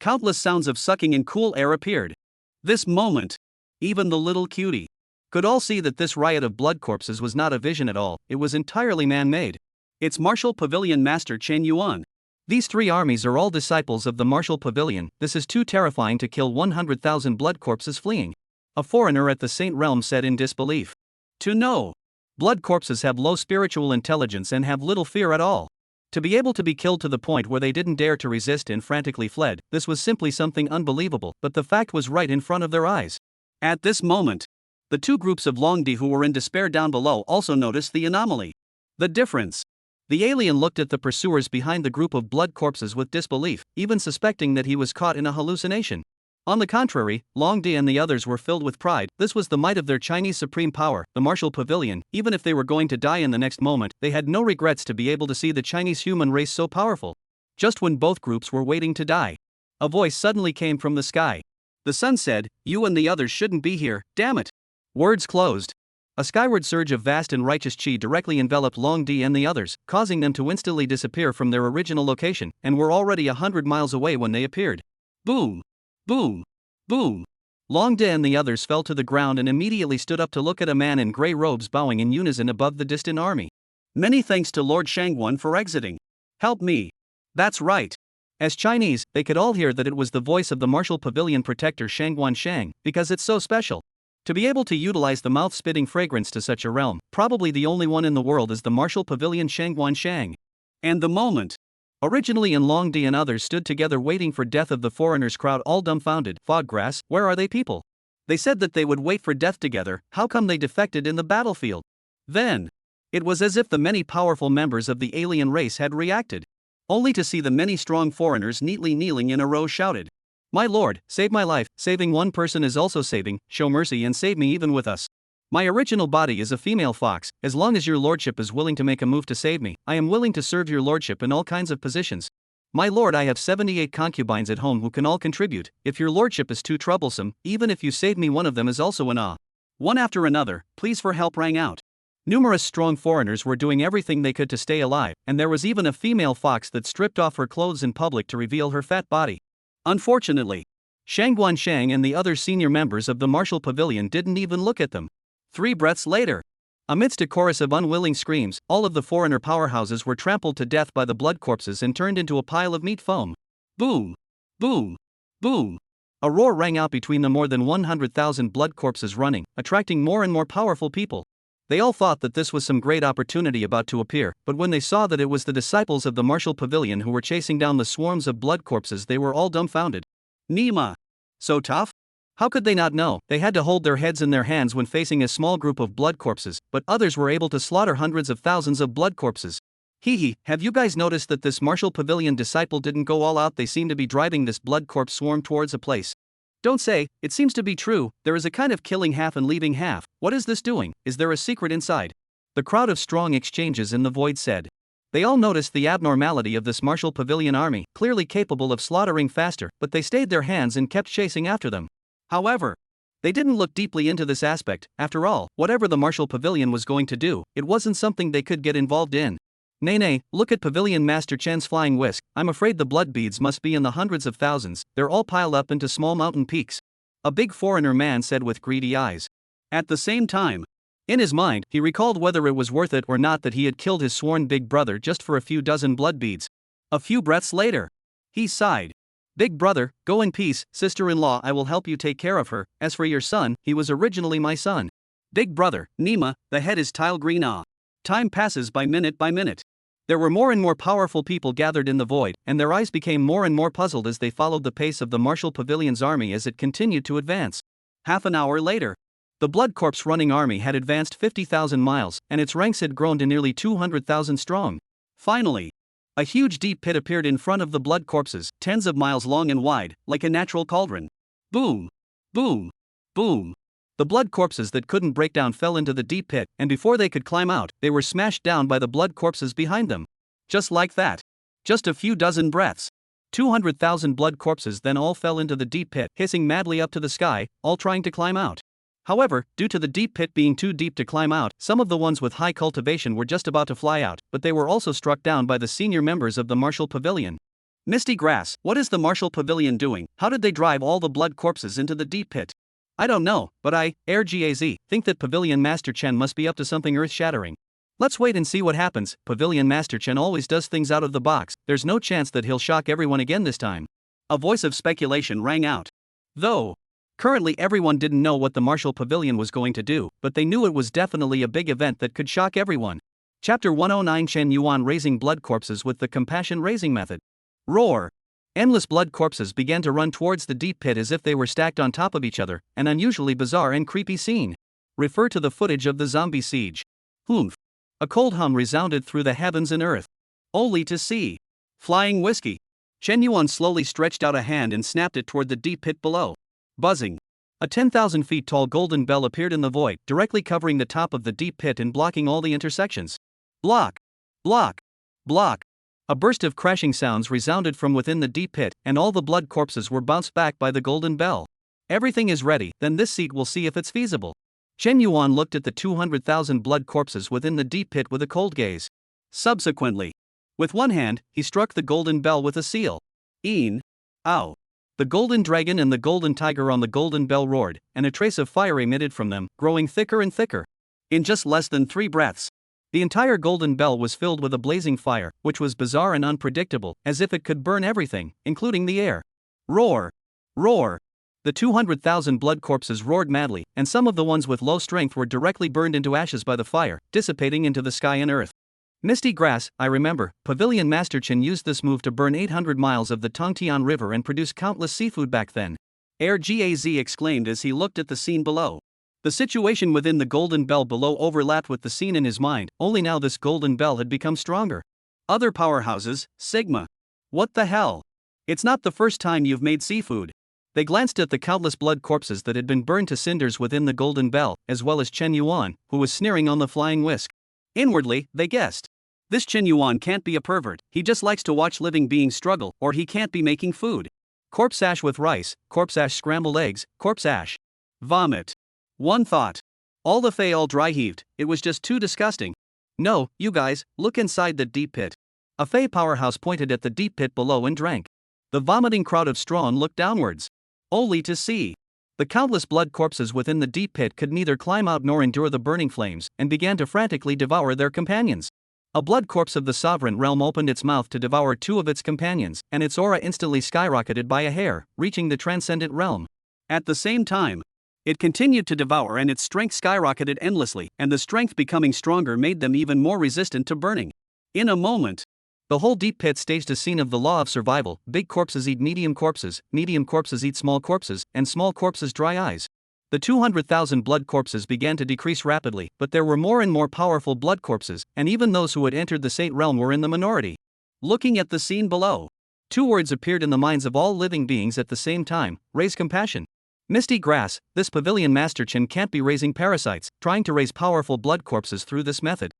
Countless sounds of sucking in cool air appeared. This moment, even the little cutie could all see that this riot of blood corpses was not a vision at all, it was entirely man-made. It's Martial Pavilion Master Chen Yuan. These 3 armies are all disciples of the Martial Pavilion. This is too terrifying to kill 100,000 blood corpses fleeing. A foreigner at the Saint Realm said in disbelief. To know, blood corpses have low spiritual intelligence and have little fear at all. To be able to be killed to the point where they didn't dare to resist and frantically fled, this was simply something unbelievable, but the fact was right in front of their eyes. At this moment, the 2 groups of Longdi who were in despair down below also noticed the anomaly. The difference. The alien looked at the pursuers behind the group of blood corpses with disbelief, even suspecting that he was caught in a hallucination. On the contrary, Longdi and the others were filled with pride. This was the might of their Chinese supreme power, the martial pavilion. Even if they were going to die in the next moment, they had no regrets to be able to see the Chinese human race so powerful. Just when both groups were waiting to die, a voice suddenly came from the sky. The sun said, "You and the others shouldn't be here, damn it." Words closed. A skyward surge of vast and righteous chi directly enveloped Longdi and the others, causing them to instantly disappear from their original location, and were already 100 miles away when they appeared. Boom! Boom! Boom! Longdi and the others fell to the ground and immediately stood up to look at a man in grey robes bowing in unison above the distant army. Many thanks to Lord Shangguan for exiting. Help me. That's right. As Chinese, they could all hear that it was the voice of the martial pavilion protector Shangguan Shang, because it's so special. To be able to utilize the mouth-spitting fragrance to such a realm, probably the only one in the world is the martial pavilion Shangguan Shang. And the moment. Originally in Longdi and others stood together waiting for death of the foreigners crowd all dumbfounded. Foggrass, where are they people? They said that they would wait for death together, how come they defected in the battlefield? Then. It was as if the many powerful members of the alien race had reacted. Only to see the many strong foreigners neatly kneeling in a row shouted, "My lord, save my life, saving one person is also saving, show mercy and save me even with us. My original body is a female fox, as long as your lordship is willing to make a move to save me, I am willing to serve your lordship in all kinds of positions. My lord, I have 78 concubines at home who can all contribute, if your lordship is too troublesome, even if you save me one of them is also an awe." One after another, pleas for help rang out. Numerous strong foreigners were doing everything they could to stay alive, and there was even a female fox that stripped off her clothes in public to reveal her fat body. Unfortunately, Shang Guanshang and the other senior members of the martial pavilion didn't even look at them. 3 breaths later, amidst a chorus of unwilling screams, all of the foreigner powerhouses were trampled to death by the blood corpses and turned into a pile of meat foam. Boom! Boom! Boom! A roar rang out between the more than 100,000 blood corpses running, attracting more and more powerful people. They all thought that this was some great opportunity about to appear, but when they saw that it was the disciples of the martial pavilion who were chasing down the swarms of blood corpses, they were all dumbfounded. Nima! So tough? How could they not know? They had to hold their heads in their hands when facing a small group of blood corpses, but others were able to slaughter hundreds of thousands of blood corpses. Hee, have you guys noticed that this martial pavilion disciple didn't go all out? They seem to be driving this blood corpse swarm towards a place. Don't say, it seems to be true, there is a kind of killing half and leaving half. What is this doing? Is there a secret inside? The crowd of strong exchanges in the void said. They all noticed the abnormality of this martial pavilion army, clearly capable of slaughtering faster, but they stayed their hands and kept chasing after them. However, they didn't look deeply into this aspect. After all, whatever the martial pavilion was going to do, it wasn't something they could get involved in. Nay, look at Pavilion Master Chen's flying whisk. I'm afraid the blood beads must be in the hundreds of thousands, they're all piled up into small mountain peaks. A big foreigner man said with greedy eyes. At the same time, in his mind, he recalled whether it was worth it or not that he had killed his sworn big brother just for a few dozen blood beads. A few breaths later, he sighed. Big brother, go in peace, sister-in-law, I will help you take care of her. As for your son, he was originally my son. Big brother, Nima, the head is tile green. Time passes by minute. There were more and more powerful people gathered in the void, and their eyes became more and more puzzled as they followed the pace of the martial pavilion's army as it continued to advance. Half an hour later, the blood corpse running army had advanced 50,000 miles, and its ranks had grown to nearly 200,000 strong. Finally, a huge deep pit appeared in front of the blood corpses, tens of miles long and wide, like a natural cauldron. Boom! Boom! Boom! The blood corpses that couldn't break down fell into the deep pit, and before they could climb out, they were smashed down by the blood corpses behind them. Just like that. Just a few dozen breaths. 200,000 blood corpses then all fell into the deep pit, hissing madly up to the sky, all trying to climb out. However, due to the deep pit being too deep to climb out, some of the ones with high cultivation were just about to fly out, but they were also struck down by the senior members of the martial pavilion. Misty Grass, what is the martial pavilion doing? How did they drive all the blood corpses into the deep pit? I don't know, but I, RGAZ, think that Pavilion Master Chen must be up to something earth-shattering. Let's wait and see what happens. Pavilion Master Chen always does things out of the box, there's no chance that he'll shock everyone again this time. A voice of speculation rang out. Though, currently everyone didn't know what the martial pavilion was going to do, but they knew it was definitely a big event that could shock everyone. Chapter 109 Chen Yuan raising blood corpses with the compassion raising method. Roar! Endless blood corpses began to run towards the deep pit as if they were stacked on top of each other, an unusually bizarre and creepy scene. Refer to the footage of the zombie siege. Humph. A cold hum resounded through the heavens and earth. Only to see. Flying whiskey. Chen Yuan slowly stretched out a hand and snapped it toward the deep pit below. Buzzing. A 10,000 feet tall golden bell appeared in the void, directly covering the top of the deep pit and blocking all the intersections. Block. Block. Block. A burst of crashing sounds resounded from within the deep pit, and all the blood corpses were bounced back by the golden bell. Everything is ready, then this seat will see if it's feasible. Chen Yuan looked at the 200,000 blood corpses within the deep pit with a cold gaze. Subsequently, with one hand, he struck the golden bell with a seal. Ow! The golden dragon and the golden tiger on the golden bell roared, and a trace of fire emitted from them, growing thicker and thicker. In just less than 3 breaths, the entire golden bell was filled with a blazing fire, which was bizarre and unpredictable, as if it could burn everything, including the air. Roar! Roar! The 200,000 blood corpses roared madly, and some of the ones with low strength were directly burned into ashes by the fire, dissipating into the sky and earth. Misty Grass, I remember, Pavilion Master Chen used this move to burn 800 miles of the Tongtian River and produce countless seafood back then. Gaz exclaimed as he looked at the scene below. The situation within the golden bell below overlapped with the scene in his mind, only now this golden bell had become stronger. Other powerhouses, Sigma. What the hell? It's not the first time you've made seafood. They glanced at the countless blood corpses that had been burned to cinders within the golden bell, as well as Chen Yuan, who was sneering on the flying whisk. Inwardly, they guessed. This Chen Yuan can't be a pervert, he just likes to watch living beings struggle, or he can't be making food. Corpse ash with rice, corpse ash scrambled eggs, corpse ash. Vomit. One thought. All the Fae all dry heaved, it was just too disgusting. No, you guys, look inside the deep pit. A Fae powerhouse pointed at the deep pit below and drank. The vomiting crowd of Strawn looked downwards. Only to see. The countless blood corpses within the deep pit could neither climb out nor endure the burning flames, and began to frantically devour their companions. A blood corpse of the sovereign realm opened its mouth to devour two of its companions, and its aura instantly skyrocketed by a hair, reaching the transcendent realm. At the same time, it continued to devour and its strength skyrocketed endlessly, and the strength becoming stronger made them even more resistant to burning. In a moment, the whole deep pit staged a scene of the law of survival. Big corpses eat medium corpses eat small corpses, and small corpses dry eyes. The 200,000 blood corpses began to decrease rapidly, but there were more and more powerful blood corpses, and even those who had entered the Saint realm were in the minority. Looking at the scene below, two words appeared in the minds of all living beings at the same time: raise compassion. Misty grass, this Pavilion Master Chen can't be raising parasites, trying to raise powerful blood corpses through this method.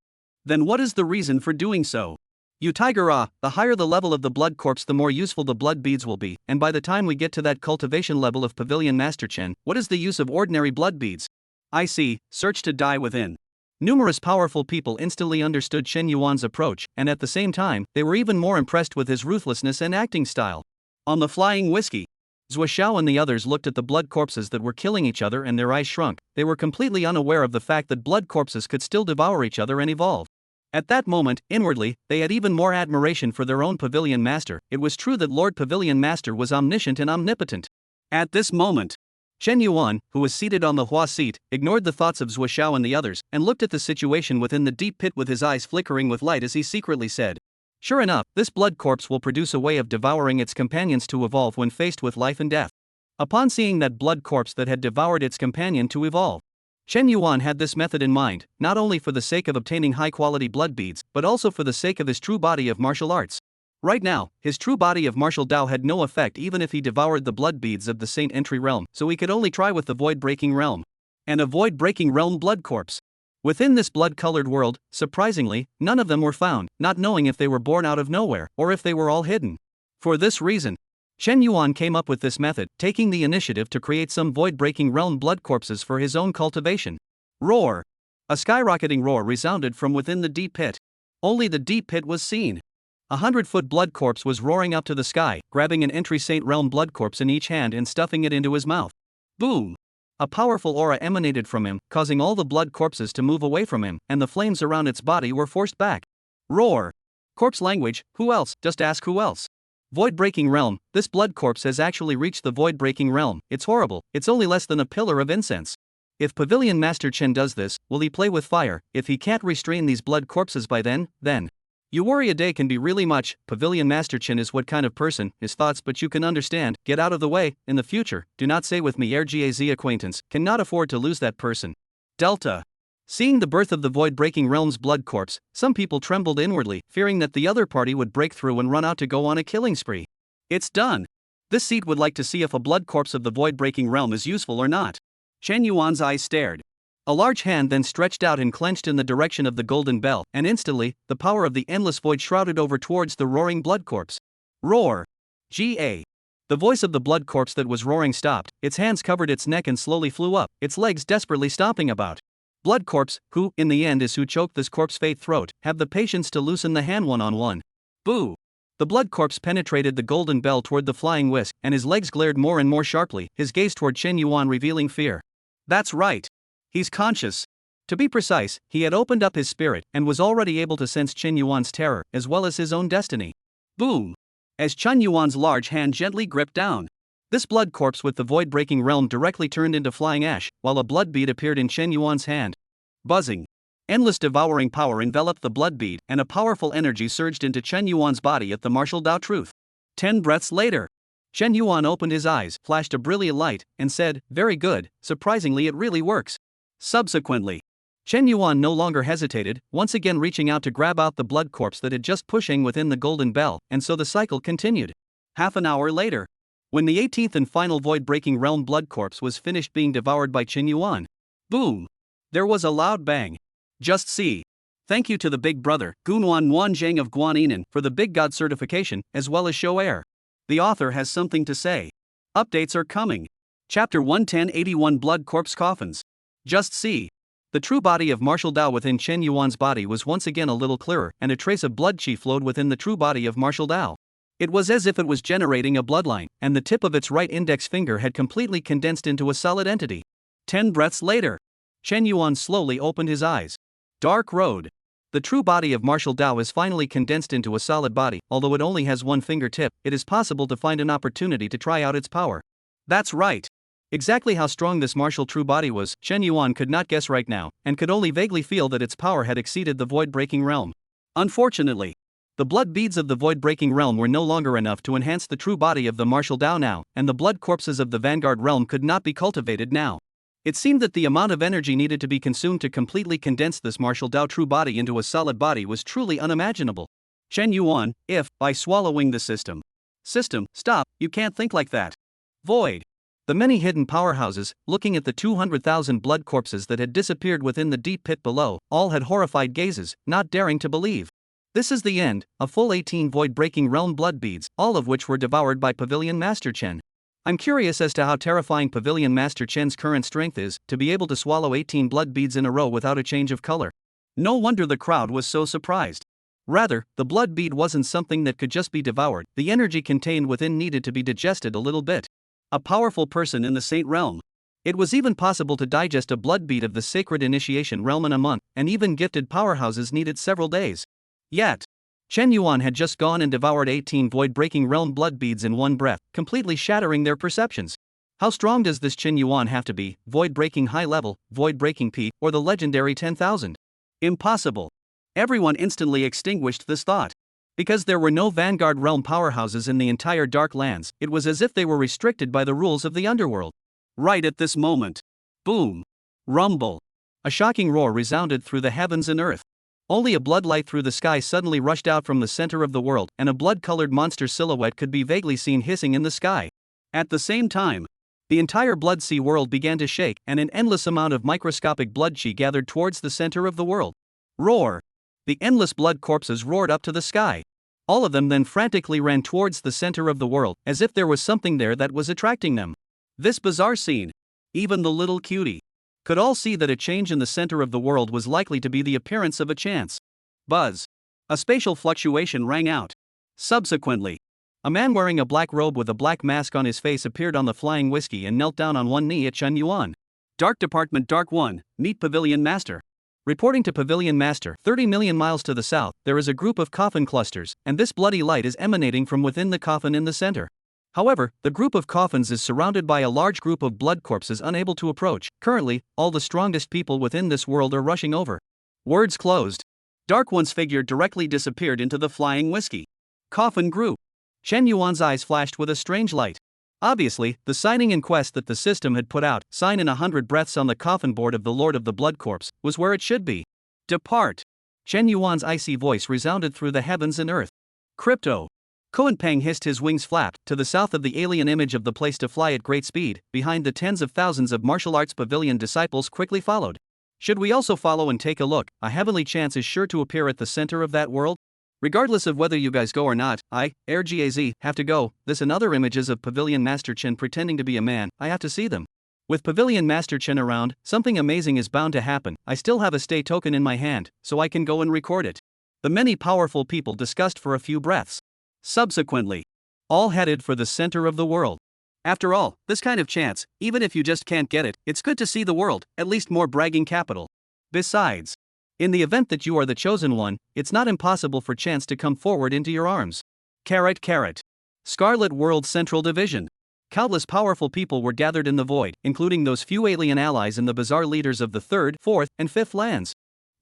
Then what is the reason for doing so? You tiger, the higher the level of the blood corpse, the more useful the blood beads will be, and by the time we get to that cultivation level of Pavilion Master Chen, what is the use of ordinary blood beads? I see, search to die within. Numerous powerful people instantly understood Chen Yuan's approach, and at the same time, they were even more impressed with his ruthlessness and acting style. On the flying whiskey, Zhou Xiao and the others looked at the blood corpses that were killing each other and their eyes shrunk. They were completely unaware of the fact that blood corpses could still devour each other and evolve. At that moment, inwardly, they had even more admiration for their own Pavilion Master. It was true that Lord Pavilion Master was omniscient and omnipotent. At this moment, Chen Yuan, who was seated on the Hua seat, ignored the thoughts of Zhou Xiao and the others, and looked at the situation within the deep pit with his eyes flickering with light as he secretly said, "Sure enough, this blood corpse will produce a way of devouring its companions to evolve when faced with life and death." Upon seeing that blood corpse that had devoured its companion to evolve, Chen Yuan had this method in mind, not only for the sake of obtaining high-quality blood beads, but also for the sake of his true body of martial arts. Right now, his true body of martial Dao had no effect even if he devoured the blood beads of the Saint Entry realm, so he could only try with the void-breaking realm. And a void-breaking realm blood corpse. Within this blood-colored world, surprisingly, none of them were found, not knowing if they were born out of nowhere, or if they were all hidden. For this reason, Chen Yuan came up with this method, taking the initiative to create some void-breaking realm blood corpses for his own cultivation. Roar! A skyrocketing roar resounded from within the deep pit. Only the deep pit was seen. 100-foot blood corpse was roaring up to the sky, grabbing an entry Saint realm blood corpse in each hand and stuffing it into his mouth. Boom! A powerful aura emanated from him, causing all the blood corpses to move away from him, and the flames around its body were forced back. Roar! Corpse language, who else? Just ask who else. Void-breaking realm, this blood corpse has actually reached the void-breaking realm. It's horrible, it's only less than a pillar of incense. If Pavilion Master Chen does this, will he play with fire? If he can't restrain these blood corpses by then? You worry a day can be really much. Pavilion Master Chen is what kind of person, his thoughts, but you can understand. Get out of the way, in the future, do not say with me RGAZ acquaintance, cannot afford to lose that person. Delta. Seeing the birth of the void-breaking realm's blood corpse, some people trembled inwardly, fearing that the other party would break through and run out to go on a killing spree. It's done. This seat would like to see if a blood corpse of the void-breaking realm is useful or not. Chen Yuan's eyes stared. A large hand then stretched out and clenched in the direction of the golden bell, and instantly, the power of the endless void shrouded over towards the roaring blood corpse. Roar! Ga! The voice of the blood corpse that was roaring stopped, its hands covered its neck and slowly flew up, its legs desperately stomping about. Blood corpse, who, in the end is who choked this corpse fate throat, have the patience to loosen the hand one-on-one. Boo! The blood corpse penetrated the golden bell toward the flying whisk, and his legs glared more and more sharply, his gaze toward Chen Yuan revealing fear. That's right. He's conscious. To be precise, he had opened up his spirit, and was already able to sense Chen Yuan's terror, as well as his own destiny. Boom! As Chen Yuan's large hand gently gripped down, this blood corpse with the void-breaking realm directly turned into flying ash, while a blood bead appeared in Chen Yuan's hand. Buzzing. Endless devouring power enveloped the blood bead, and a powerful energy surged into Chen Yuan's body at the martial Dao truth. 10 breaths later, Chen Yuan opened his eyes, flashed a brilliant light, and said, "Very good, surprisingly it really works." Subsequently, Chen Yuan no longer hesitated, once again reaching out to grab out the blood corpse that had just pushing within the golden bell, and so the cycle continued. Half an hour later, when the 18th and final void-breaking realm blood corpse was finished being devoured by Chen Yuan, boom! There was a loud bang. Just see. Thank you to the big brother, Gunwan Wanzhang of Guanyin, for the big god certification, as well as show air. The author has something to say. Updates are coming. Chapter 11081 Blood Corpse Coffins. Just see. The true body of martial Dao within Chen Yuan's body was once again a little clearer, and a trace of blood qi flowed within the true body of martial Dao. It was as if it was generating a bloodline, and the tip of its right index finger had completely condensed into a solid entity. 10 breaths later, Chen Yuan slowly opened his eyes. Dark Road. The true body of martial Dao is finally condensed into a solid body. Although it only has one fingertip, it is possible to find an opportunity to try out its power. That's right. Exactly how strong this martial true body was, Chen Yuan could not guess right now, and could only vaguely feel that its power had exceeded the void-breaking realm. Unfortunately, the blood beads of the void-breaking realm were no longer enough to enhance the true body of the martial Dao now, and the blood corpses of the vanguard realm could not be cultivated now. It seemed that the amount of energy needed to be consumed to completely condense this martial Dao true body into a solid body was truly unimaginable. Chen Yuan, if, by swallowing the system. System, stop, you can't think like that. Void. The many hidden powerhouses, looking at the 200,000 blood corpses that had disappeared within the deep pit below, all had horrified gazes, not daring to believe. This is the end, a full 18 void-breaking realm blood beads, all of which were devoured by Pavilion Master Chen. I'm curious as to how terrifying Pavilion Master Chen's current strength is, to be able to swallow 18 blood beads in a row without a change of color. No wonder the crowd was so surprised. Rather, the blood bead wasn't something that could just be devoured, the energy contained within needed to be digested a little bit. A powerful person in the Saint Realm. It was even possible to digest a blood bead of the Sacred Initiation Realm in a month, and even gifted powerhouses needed several days. Yet, Chen Yuan had just gone and devoured 18 void-breaking realm blood beads in one breath, completely shattering their perceptions. How strong does this Chen Yuan have to be, void-breaking high level, void-breaking P, or the legendary 10,000? Impossible. Everyone instantly extinguished this thought. Because there were no Vanguard Realm powerhouses in the entire Dark Lands, it was as if they were restricted by the rules of the underworld. Right at this moment. Boom. Rumble. A shocking roar resounded through the heavens and earth. Only a bloodlight through the sky suddenly rushed out from the center of the world, and a blood-colored monster silhouette could be vaguely seen hissing in the sky. At the same time, the entire blood sea world began to shake, and an endless amount of microscopic blood chi gathered towards the center of the world. Roar. The endless blood corpses roared up to the sky. All of them then frantically ran towards the center of the world, as if there was something there that was attracting them. This bizarre scene, even the little cutie, could all see that a change in the center of the world was likely to be the appearance of a chance. Buzz. A spatial fluctuation rang out. Subsequently, a man wearing a black robe with a black mask on his face appeared on the flying whiskey and knelt down on one knee at Chen Yuan. Dark Department Dark 1, meet Pavilion Master. Reporting to Pavilion Master, 30 million miles to the south, there is a group of coffin clusters, and this bloody light is emanating from within the coffin in the center. However, the group of coffins is surrounded by a large group of blood corpses unable to approach. Currently, all the strongest people within this world are rushing over. Words closed. Dark One's figure directly disappeared into the flying whiskey. Coffin grew. Chen Yuan's eyes flashed with a strange light. Obviously, the signing in quest that the system had put out, sign in 100 breaths on the coffin board of the Lord of the Blood Corpse, was where it should be. Depart. Chen Yuan's icy voice resounded through the heavens and earth. Crypto. Koan Peng hissed, his wings flapped. To the south of the alien image of the place to fly at great speed, behind the tens of thousands of martial arts pavilion disciples quickly followed. Should we also follow and take a look? A heavenly chance is sure to appear at the center of that world. Regardless of whether you guys go or not, I, Air GAZ, have to go. This and other images of Pavilion Master Chen pretending to be a man, I have to see them. With Pavilion Master Chen around, something amazing is bound to happen. I still have a stay token in my hand, so I can go and record it. The many powerful people discussed for a few breaths. Subsequently, all headed for the center of the world. After all, this kind of chance, even if you just can't get it, it's good to see the world, at least more bragging capital. Besides, in the event that you are the chosen one, it's not impossible for chance to come forward into your arms. Carrot. Scarlet World Central Division. Countless powerful people were gathered in the void, including those few alien allies and the bizarre leaders of the 3rd, 4th, and 5th lands.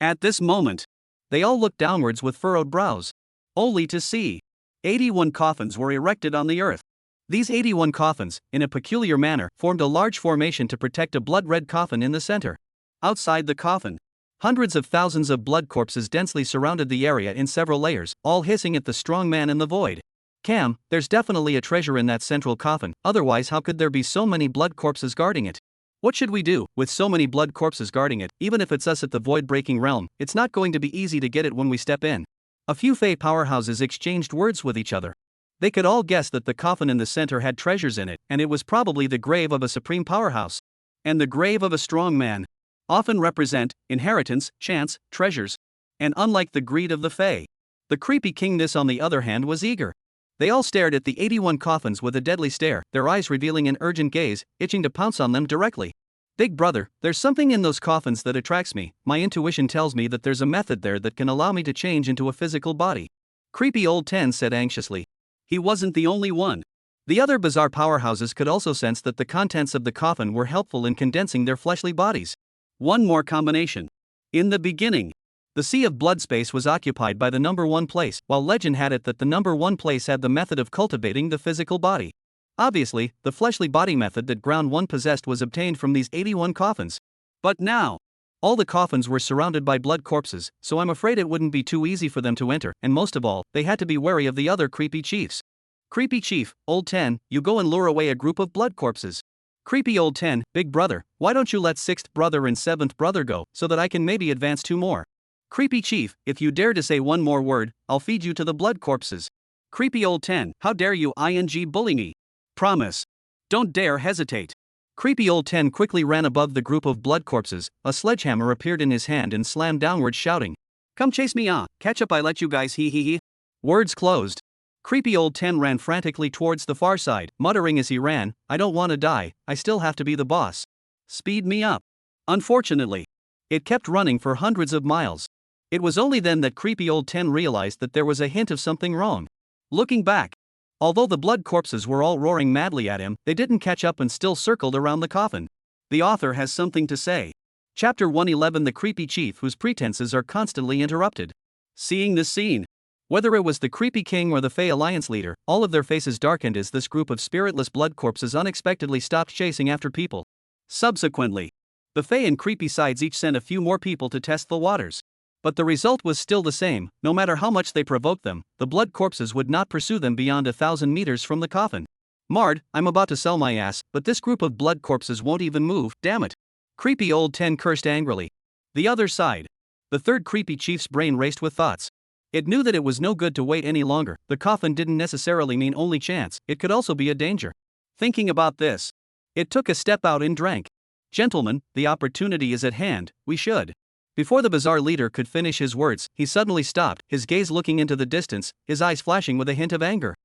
At this moment, they all looked downwards with furrowed brows. Only to see 81 coffins were erected on the earth. These 81 coffins, in a peculiar manner, formed a large formation to protect a blood-red coffin in the center. Outside the coffin, hundreds of thousands of blood corpses densely surrounded the area in several layers, all hissing at the strong man in the void. Cam, there's definitely a treasure in that central coffin, otherwise how could there be so many blood corpses guarding it? What should we do, with so many blood corpses guarding it? Even if it's us at the void-breaking realm, it's not going to be easy to get it when we step in. A few Fae powerhouses exchanged words with each other. They could all guess that the coffin in the center had treasures in it, and it was probably the grave of a supreme powerhouse. And the grave of a strong man often represent inheritance, chance, treasures. And unlike the greed of the Fae, the creepy kingness on the other hand was eager. They all stared at the 81 coffins with a deadly stare, their eyes revealing an urgent gaze, itching to pounce on them directly. Big brother, there's something in those coffins that attracts me. My intuition tells me that there's a method there that can allow me to change into a physical body. Creepy old Ten said anxiously. He wasn't the only one. The other bizarre powerhouses could also sense that the contents of the coffin were helpful in condensing their fleshly bodies. One more combination. In the beginning, the Sea of Blood space was occupied by the number 1 place, while legend had it that the number 1 place had the method of cultivating the physical body. Obviously, the fleshly body method that Ground 1 possessed was obtained from these 81 coffins. But now, all the coffins were surrounded by blood corpses, so I'm afraid it wouldn't be too easy for them to enter, and most of all, they had to be wary of the other creepy chiefs. Creepy chief, old Ten, you go and lure away a group of blood corpses. Creepy old Ten, big brother, why don't you let 6th brother and 7th brother go, so that I can maybe advance 2 more. Creepy chief, if you dare to say one more word, I'll feed you to the blood corpses. Creepy old Ten, how dare you bully me. Promise. Don't dare hesitate. Creepy old Ten quickly ran above the group of blood corpses, a sledgehammer appeared in his hand and slammed downward shouting. Come chase me catch up I let you guys he. Words closed. Creepy old Ten ran frantically towards the far side, muttering as he ran, I don't want to die, I still have to be the boss. Speed me up. Unfortunately, it kept running for hundreds of miles. It was only then that creepy old Ten realized that there was a hint of something wrong. Looking back, although the blood corpses were all roaring madly at him, they didn't catch up and still circled around the coffin. The author has something to say. Chapter 111 The creepy chief whose pretenses are constantly interrupted. Seeing this scene, whether it was the creepy king or the Fae Alliance leader, all of their faces darkened as this group of spiritless blood corpses unexpectedly stopped chasing after people. Subsequently, the Fae and creepy sides each sent a few more people to test the waters. But the result was still the same, no matter how much they provoked them, the blood corpses would not pursue them beyond 1,000 meters from the coffin. Mard, I'm about to sell my ass, but this group of blood corpses won't even move, damn it. Creepy old Ten cursed angrily. The other side. The third creepy chief's brain raced with thoughts. It knew that it was no good to wait any longer, the coffin didn't necessarily mean only chance, it could also be a danger. Thinking about this, it took a step out and drank. Gentlemen, the opportunity is at hand, we should. Before the bizarre leader could finish his words, he suddenly stopped, his gaze looking into the distance, his eyes flashing with a hint of anger.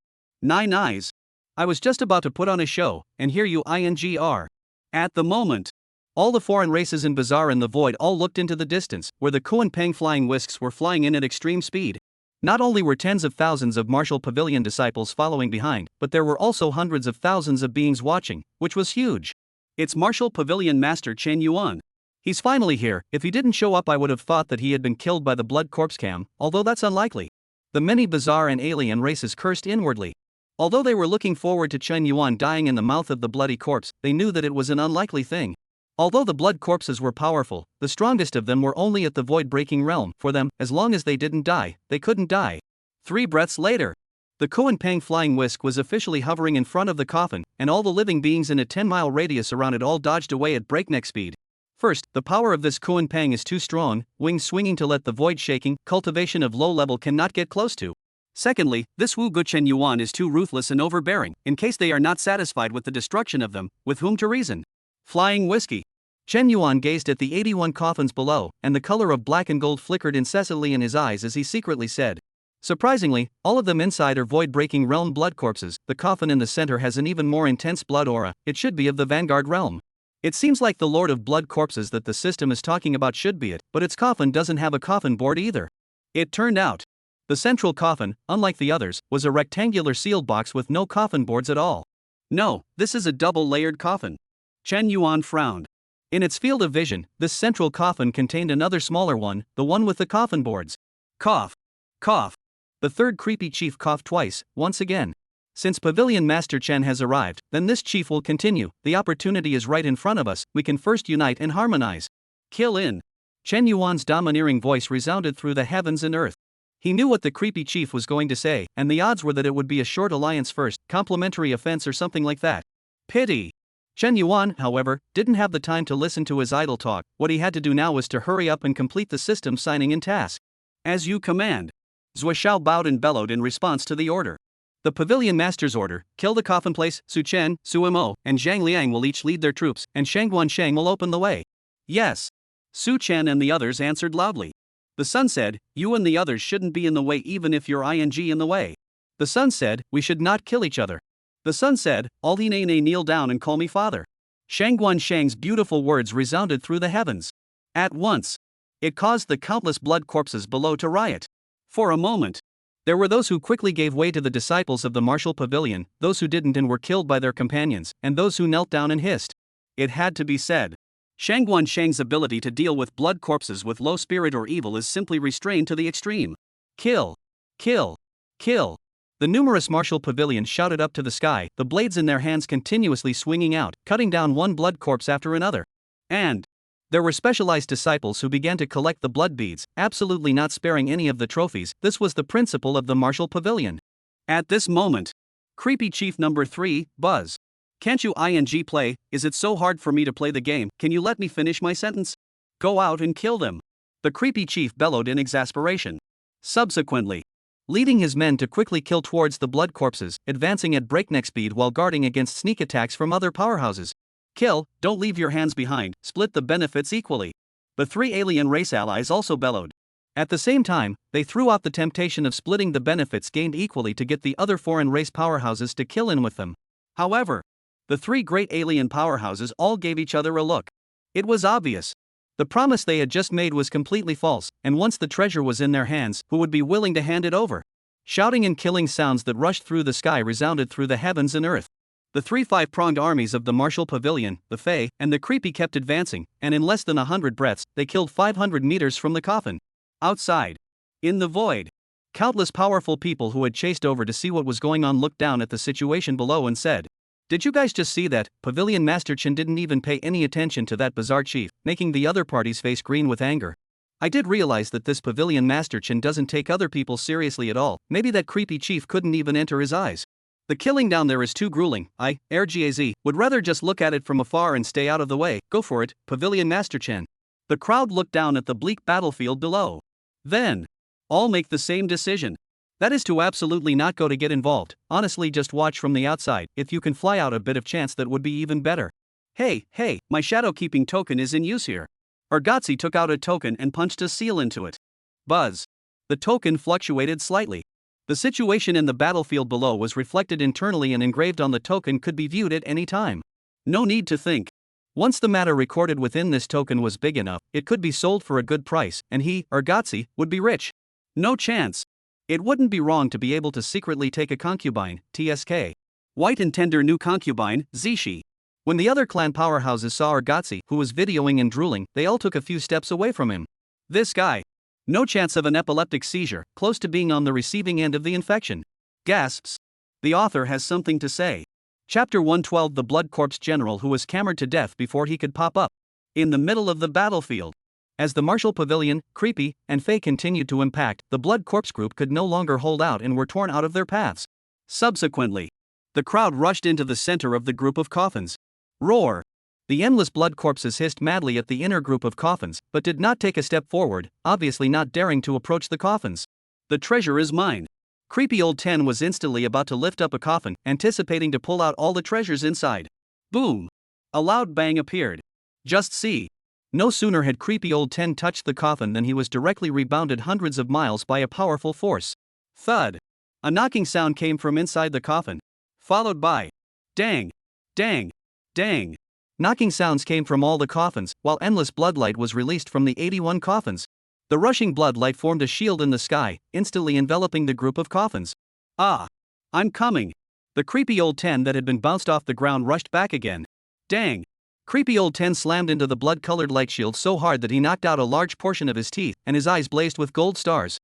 Nine eyes. I was just about to put on a show, and here you are. At the moment, all the foreign races in Bazaar and the Void all looked into the distance, where the Kuan Peng flying whisks were flying in at extreme speed. Not only were tens of thousands of martial Pavilion disciples following behind, but there were also hundreds of thousands of beings watching, which was huge. It's Martial Pavilion Master Chen Yuan. He's finally here. If he didn't show up I would have thought that he had been killed by the blood corpse cam, although that's unlikely. The many Bazaar and alien races cursed inwardly. Although they were looking forward to Chen Yuan dying in the mouth of the bloody corpse, they knew that it was an unlikely thing. Although the blood corpses were powerful, the strongest of them were only at the void-breaking realm. For them, as long as they didn't die, they couldn't die. 3 breaths later, the Kuan Peng flying whisk was officially hovering in front of the coffin, and all the living beings in a 10-mile radius around it all dodged away at breakneck speed. First, the power of this Kuan Peng is too strong, wings swinging to let the void shaking, cultivation of low level cannot get close to. Secondly, this Wu Gu Chen Yuan is too ruthless and overbearing, in case they are not satisfied with the destruction of them, with whom to reason. Flying whiskey. Chen Yuan gazed at the 81 coffins below, and the color of black and gold flickered incessantly in his eyes as he secretly said. Surprisingly, all of them inside are void-breaking realm blood corpses. The coffin in the center has an even more intense blood aura, it should be of the Vanguard realm. It seems like the Lord of Blood Corpses that the system is talking about should be it, but its coffin doesn't have a coffin board either. It turned out, the central coffin, unlike the others, was a rectangular sealed box with no coffin boards at all. No, this is a double-layered coffin. Chen Yuan frowned. In its field of vision, this central coffin contained another smaller one, the one with the coffin boards. Cough. Cough. The third creepy chief coughed twice, once again. Since Pavilion Master Chen has arrived, then this chief will continue. The opportunity is right in front of us, we can first unite and harmonize. Kill in. Chen Yuan's domineering voice resounded through the heavens and earth. He knew what the creepy chief was going to say, and the odds were that it would be a short alliance first, complimentary offense or something like that. Pity. Chen Yuan, however, didn't have the time to listen to his idle talk. What he had to do now was to hurry up and complete the system signing in task. As you command. Zuo bowed and bellowed in response to the order. The Pavilion Master's order: kill the coffin place. Su Chen, Su Mo, and Zhang Liang will each lead their troops, and Shangguan Shang will open the way. Yes. Su Chen and the others answered loudly. The sun said, you and the others shouldn't be in the way even if you're in the way. The sun said, we should not kill each other. The sun said, all the nay kneel down and call me father. Shangguan Shang's beautiful words resounded through the heavens. At once. It caused the countless blood corpses below to riot. For a moment. There were those who quickly gave way to the disciples of the martial pavilion, those who didn't and were killed by their companions, and those who knelt down and hissed. It had to be said. Shangguan Shang's ability to deal with blood corpses with low spirit or evil is simply restrained to the extreme. Kill. Kill. Kill. The numerous martial pavilions shouted up to the sky, the blades in their hands continuously swinging out, cutting down one blood corpse after another. And there were specialized disciples who began to collect the blood beads, absolutely not sparing any of the trophies. This was the principle of the martial pavilion. At this moment, creepy chief number 3, Buzz. Can't you play? Is it so hard for me to play the game? Can you let me finish my sentence? Go out and kill them. The creepy chief bellowed in exasperation. Subsequently, leading his men to quickly kill towards the blood corpses, advancing at breakneck speed while guarding against sneak attacks from other powerhouses. Kill, don't leave your hands behind, split the benefits equally. The 3 alien race allies also bellowed. At the same time, they threw out the temptation of splitting the benefits gained equally to get the other foreign race powerhouses to kill in with them. However, the 3 great alien powerhouses all gave each other a look. It was obvious. The promise they had just made was completely false, and once the treasure was in their hands, who would be willing to hand it over? Shouting and killing sounds that rushed through the sky resounded through the heavens and earth. The 3 5-pronged armies of the martial pavilion, the Fae, and the creepy kept advancing, and in less than 100 breaths, they killed 500 meters from the coffin. Outside. In the void. Countless powerful people who had chased over to see what was going on looked down at the situation below and said, did you guys just see that? Pavilion Master Chen didn't even pay any attention to that bizarre chief, making the other party's face green with anger. I did realize that this Pavilion Master Chen doesn't take other people seriously at all. Maybe that creepy chief couldn't even enter his eyes. The killing down there is too grueling. RGAZ, would rather just look at it from afar and stay out of the way. Go for it, Pavilion Master Chen. The crowd looked down at the bleak battlefield below. Then, all make the same decision. That is to absolutely not go to get involved. Honestly, just watch from the outside. If you can fly out a bit of chance, that would be even better. Hey, my shadow keeping token is in use here. Urgatzi took out a token and punched a seal into it. Buzz. The token fluctuated slightly. The situation in the battlefield below was reflected internally and engraved on the token could be viewed at any time. No need to think. Once the matter recorded within this token was big enough, it could be sold for a good price, and he, Urgatzi, would be rich. No chance. It wouldn't be wrong to be able to secretly take a concubine, TSK. White and tender new concubine, Zishi. When the other clan powerhouses saw Urgatzi, who was videoing and drooling, they all took a few steps away from him. This guy. No chance of an epileptic seizure, close to being on the receiving end of the infection. Gasps. The author has something to say. Chapter 112. The Blood Corpse General who was cammered to death before he could pop up. In the middle of the battlefield. As the martial pavilion, creepy, and Fae continued to impact, the Blood Corpse group could no longer hold out and were torn out of their paths. Subsequently, the crowd rushed into the center of the group of coffins. Roar! The endless blood corpses hissed madly at the inner group of coffins, but did not take a step forward, obviously not daring to approach the coffins. The treasure is mine. Creepy old Ten was instantly about to lift up a coffin, anticipating to pull out all the treasures inside. Boom! A loud bang appeared. Just see. No sooner had creepy old Ten touched the coffin than he was directly rebounded hundreds of miles by a powerful force. Thud! A knocking sound came from inside the coffin. Followed by dang! Dang! Dang! Knocking sounds came from all the coffins, while endless bloodlight was released from the 81 coffins. The rushing bloodlight formed a shield in the sky, instantly enveloping the group of coffins. Ah! I'm coming! The creepy old Ten that had been bounced off the ground rushed back again. Dang! Creepy old Ten slammed into the blood-colored light shield so hard that he knocked out a large portion of his teeth, and his eyes blazed with gold stars.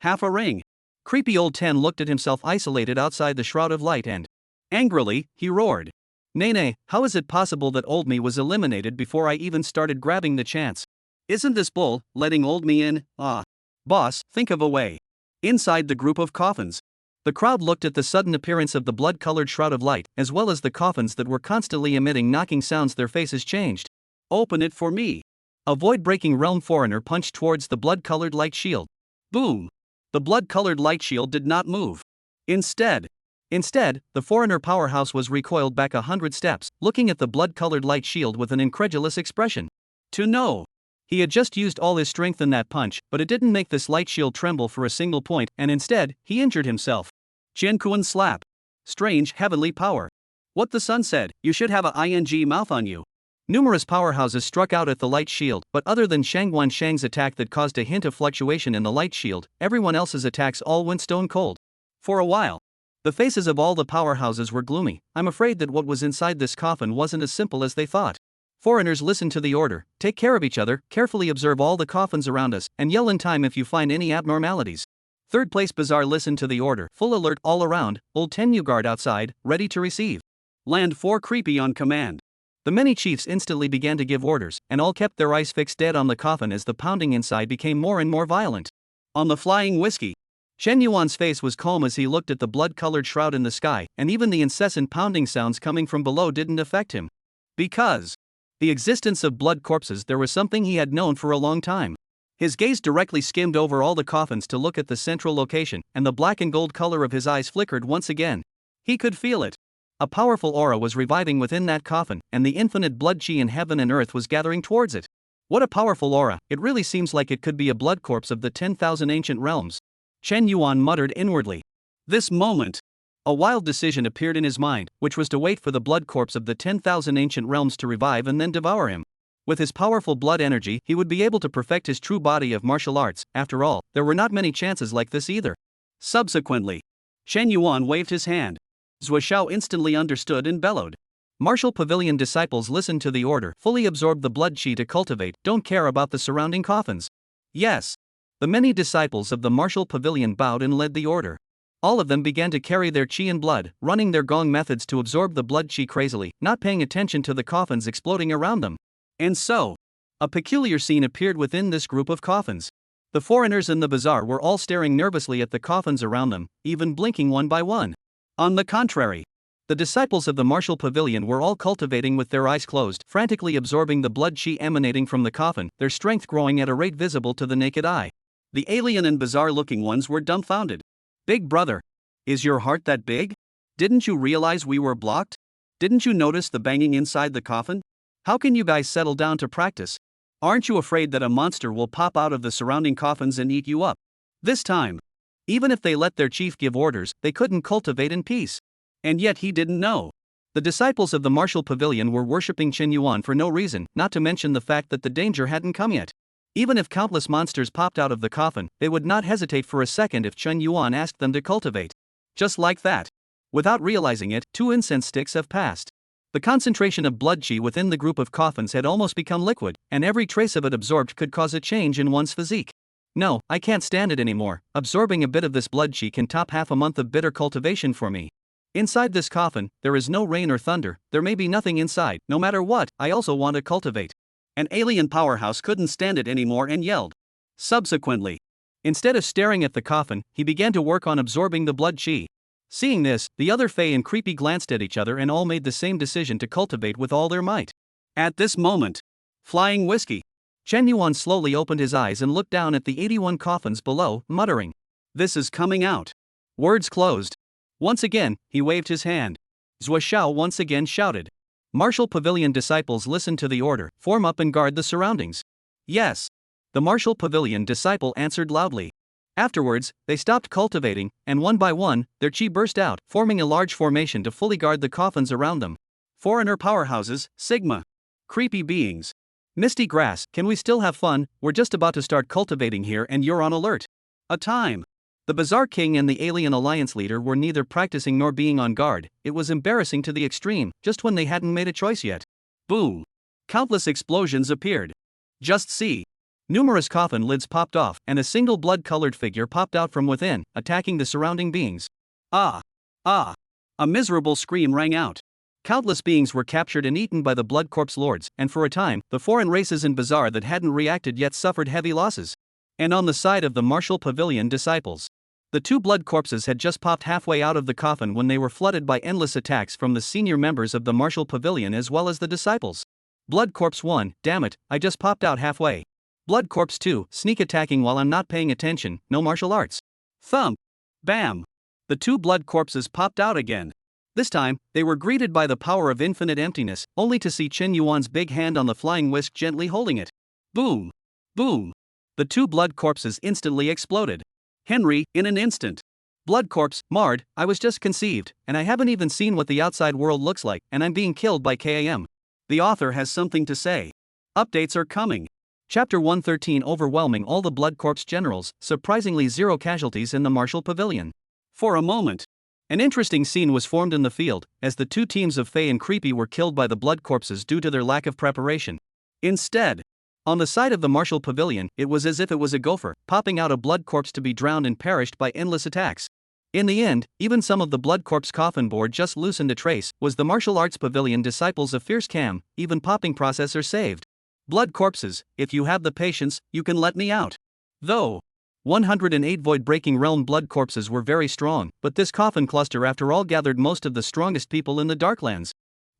Half a ring. Creepy old Ten looked at himself isolated outside the shroud of light and, angrily, he roared. Nay, how is it possible that old me was eliminated before I even started grabbing the chance? Isn't this bull, letting old me in? Ah. Boss, think of a way. Inside the group of coffins. The crowd looked at the sudden appearance of the blood-colored shroud of light, as well as the coffins that were constantly emitting knocking sounds. Their faces changed. Open it for me. A void-breaking realm foreigner punched towards the blood-colored light shield. Boom! The blood-colored light shield did not move. Instead, the foreigner powerhouse was recoiled back 100 steps, looking at the blood-colored light shield with an incredulous expression. To know. He had just used all his strength in that punch, but it didn't make this light shield tremble for a single point, and instead, he injured himself. Jianquan slap. Strange heavenly power. What the sun said, you should have a ing mouth on you. Numerous powerhouses struck out at the light shield, but other than Shangguan Shang's attack that caused a hint of fluctuation in the light shield, everyone else's attacks all went stone cold. For a while, the faces of all the powerhouses were gloomy. I'm afraid that what was inside this coffin wasn't as simple as they thought. Foreigners, listen to the order, take care of each other, carefully observe all the coffins around us, and yell in time if you find any abnormalities. Third place Bazaar, listen to the order, full alert all around, old Tenyu guard outside, ready to receive. Land 4 creepy on command. The many chiefs instantly began to give orders, and all kept their eyes fixed dead on the coffin as the pounding inside became more and more violent. On the flying whiskey. Chen Yuan's face was calm as he looked at the blood-colored shroud in the sky, and even the incessant pounding sounds coming from below didn't affect him. Because the existence of blood corpses, there was something he had known for a long time. His gaze directly skimmed over all the coffins to look at the central location, and the black and gold color of his eyes flickered once again. He could feel it. A powerful aura was reviving within that coffin, and the infinite blood chi in heaven and earth was gathering towards it. What a powerful aura, it really seems like it could be a blood corpse of the 10,000 ancient realms. Chen Yuan muttered inwardly. This moment. A wild decision appeared in his mind, which was to wait for the blood corpse of the 10,000 ancient realms to revive and then devour him. With his powerful blood energy, he would be able to perfect his true body of martial arts. After all, there were not many chances like this either. Subsequently, Chen Yuan waved his hand. Zuoshao instantly understood and bellowed. Martial Pavilion disciples listened to the order, fully absorbed the blood chi to cultivate, don't care about the surrounding coffins. Yes. The many disciples of the Martial Pavilion bowed and led the order. All of them began to carry their chi and blood, running their gong methods to absorb the blood chi crazily, not paying attention to the coffins exploding around them. And so, a peculiar scene appeared within this group of coffins. The foreigners in the bazaar were all staring nervously at the coffins around them, even blinking one by one. On the contrary, the disciples of the Martial Pavilion were all cultivating with their eyes closed, frantically absorbing the blood chi emanating from the coffin, their strength growing at a rate visible to the naked eye. The alien and bizarre-looking ones were dumbfounded. Big brother, is your heart that big? Didn't you realize we were blocked? Didn't you notice the banging inside the coffin? How can you guys settle down to practice? Aren't you afraid that a monster will pop out of the surrounding coffins and eat you up? This time, even if they let their chief give orders, they couldn't cultivate in peace. And yet he didn't know. The disciples of the Martial Pavilion were worshipping Chen Yuan for no reason, not to mention the fact that the danger hadn't come yet. Even if countless monsters popped out of the coffin, they would not hesitate for a second if Chen Yuan asked them to cultivate. Just like that. Without realizing it, 2 incense sticks have passed. The concentration of blood chi within the group of coffins had almost become liquid, and every trace of it absorbed could cause a change in one's physique. No, I can't stand it anymore. Absorbing a bit of this blood chi can top half a month of bitter cultivation for me. Inside this coffin, there is no rain or thunder, there may be nothing inside, no matter what, I also want to cultivate. An alien powerhouse couldn't stand it anymore and yelled. Subsequently, instead of staring at the coffin, he began to work on absorbing the blood chi. Seeing this, the other Fae and Creepy glanced at each other and all made the same decision to cultivate with all their might. At this moment, flying whiskey. Chen Yuan slowly opened his eyes and looked down at the 81 coffins below, muttering, "This is coming out." Words closed. Once again, he waved his hand. Zuoshao once again shouted. Martial Pavilion disciples listened to the order, form up and guard the surroundings. Yes. The Martial Pavilion disciple answered loudly. Afterwards, they stopped cultivating, and one by one, their chi burst out, forming a large formation to fully guard the coffins around them. Foreigner powerhouses, Sigma. Creepy beings. Misty grass, can we still have fun? We're just about to start cultivating here and you're on alert. A time. The Bazaar King and the Alien Alliance leader were neither practicing nor being on guard. It was embarrassing to the extreme, just when they hadn't made a choice yet. Boom. Countless explosions appeared. Just see. Numerous coffin lids popped off, and a single blood-colored figure popped out from within, attacking the surrounding beings. Ah! Ah! A miserable scream rang out. Countless beings were captured and eaten by the Blood Corpse lords, and for a time, the foreign races in Bazaar that hadn't reacted yet suffered heavy losses. And on the side of the Martial Pavilion disciples, the two blood corpses had just popped halfway out of the coffin when they were flooded by endless attacks from the senior members of the Martial Pavilion as well as the disciples. Blood Corpse 1, damn it, I just popped out halfway. Blood Corpse 2, sneak attacking while I'm not paying attention, no martial arts. Thump. Bam. The two blood corpses popped out again. This time, they were greeted by the power of infinite emptiness, only to see Chen Yuan's big hand on the flying whisk gently holding it. Boom. Boom. The two blood corpses instantly exploded. Henry, in an instant. Blood corpse, marred, I was just conceived, and I haven't even seen what the outside world looks like, and I'm being killed by KAM. The author has something to say. Updates are coming. Chapter 113 overwhelming all the blood corpse generals, surprisingly 0 casualties in the Martial Pavilion. For a moment, an interesting scene was formed in the field, as the two teams of Fae and Creepy were killed by the blood corpses due to their lack of preparation. Instead, on the side of the Martial Pavilion, it was as if it was a gopher, popping out a blood corpse to be drowned and perished by endless attacks. In the end, even some of the blood corpse coffin board just loosened a trace, was the martial arts pavilion disciples of Fierce Cam, even popping processor saved. Blood corpses, if you have the patience, you can let me out. Though 108 void-breaking realm blood corpses were very strong, but this coffin cluster after all gathered most of the strongest people in the Darklands.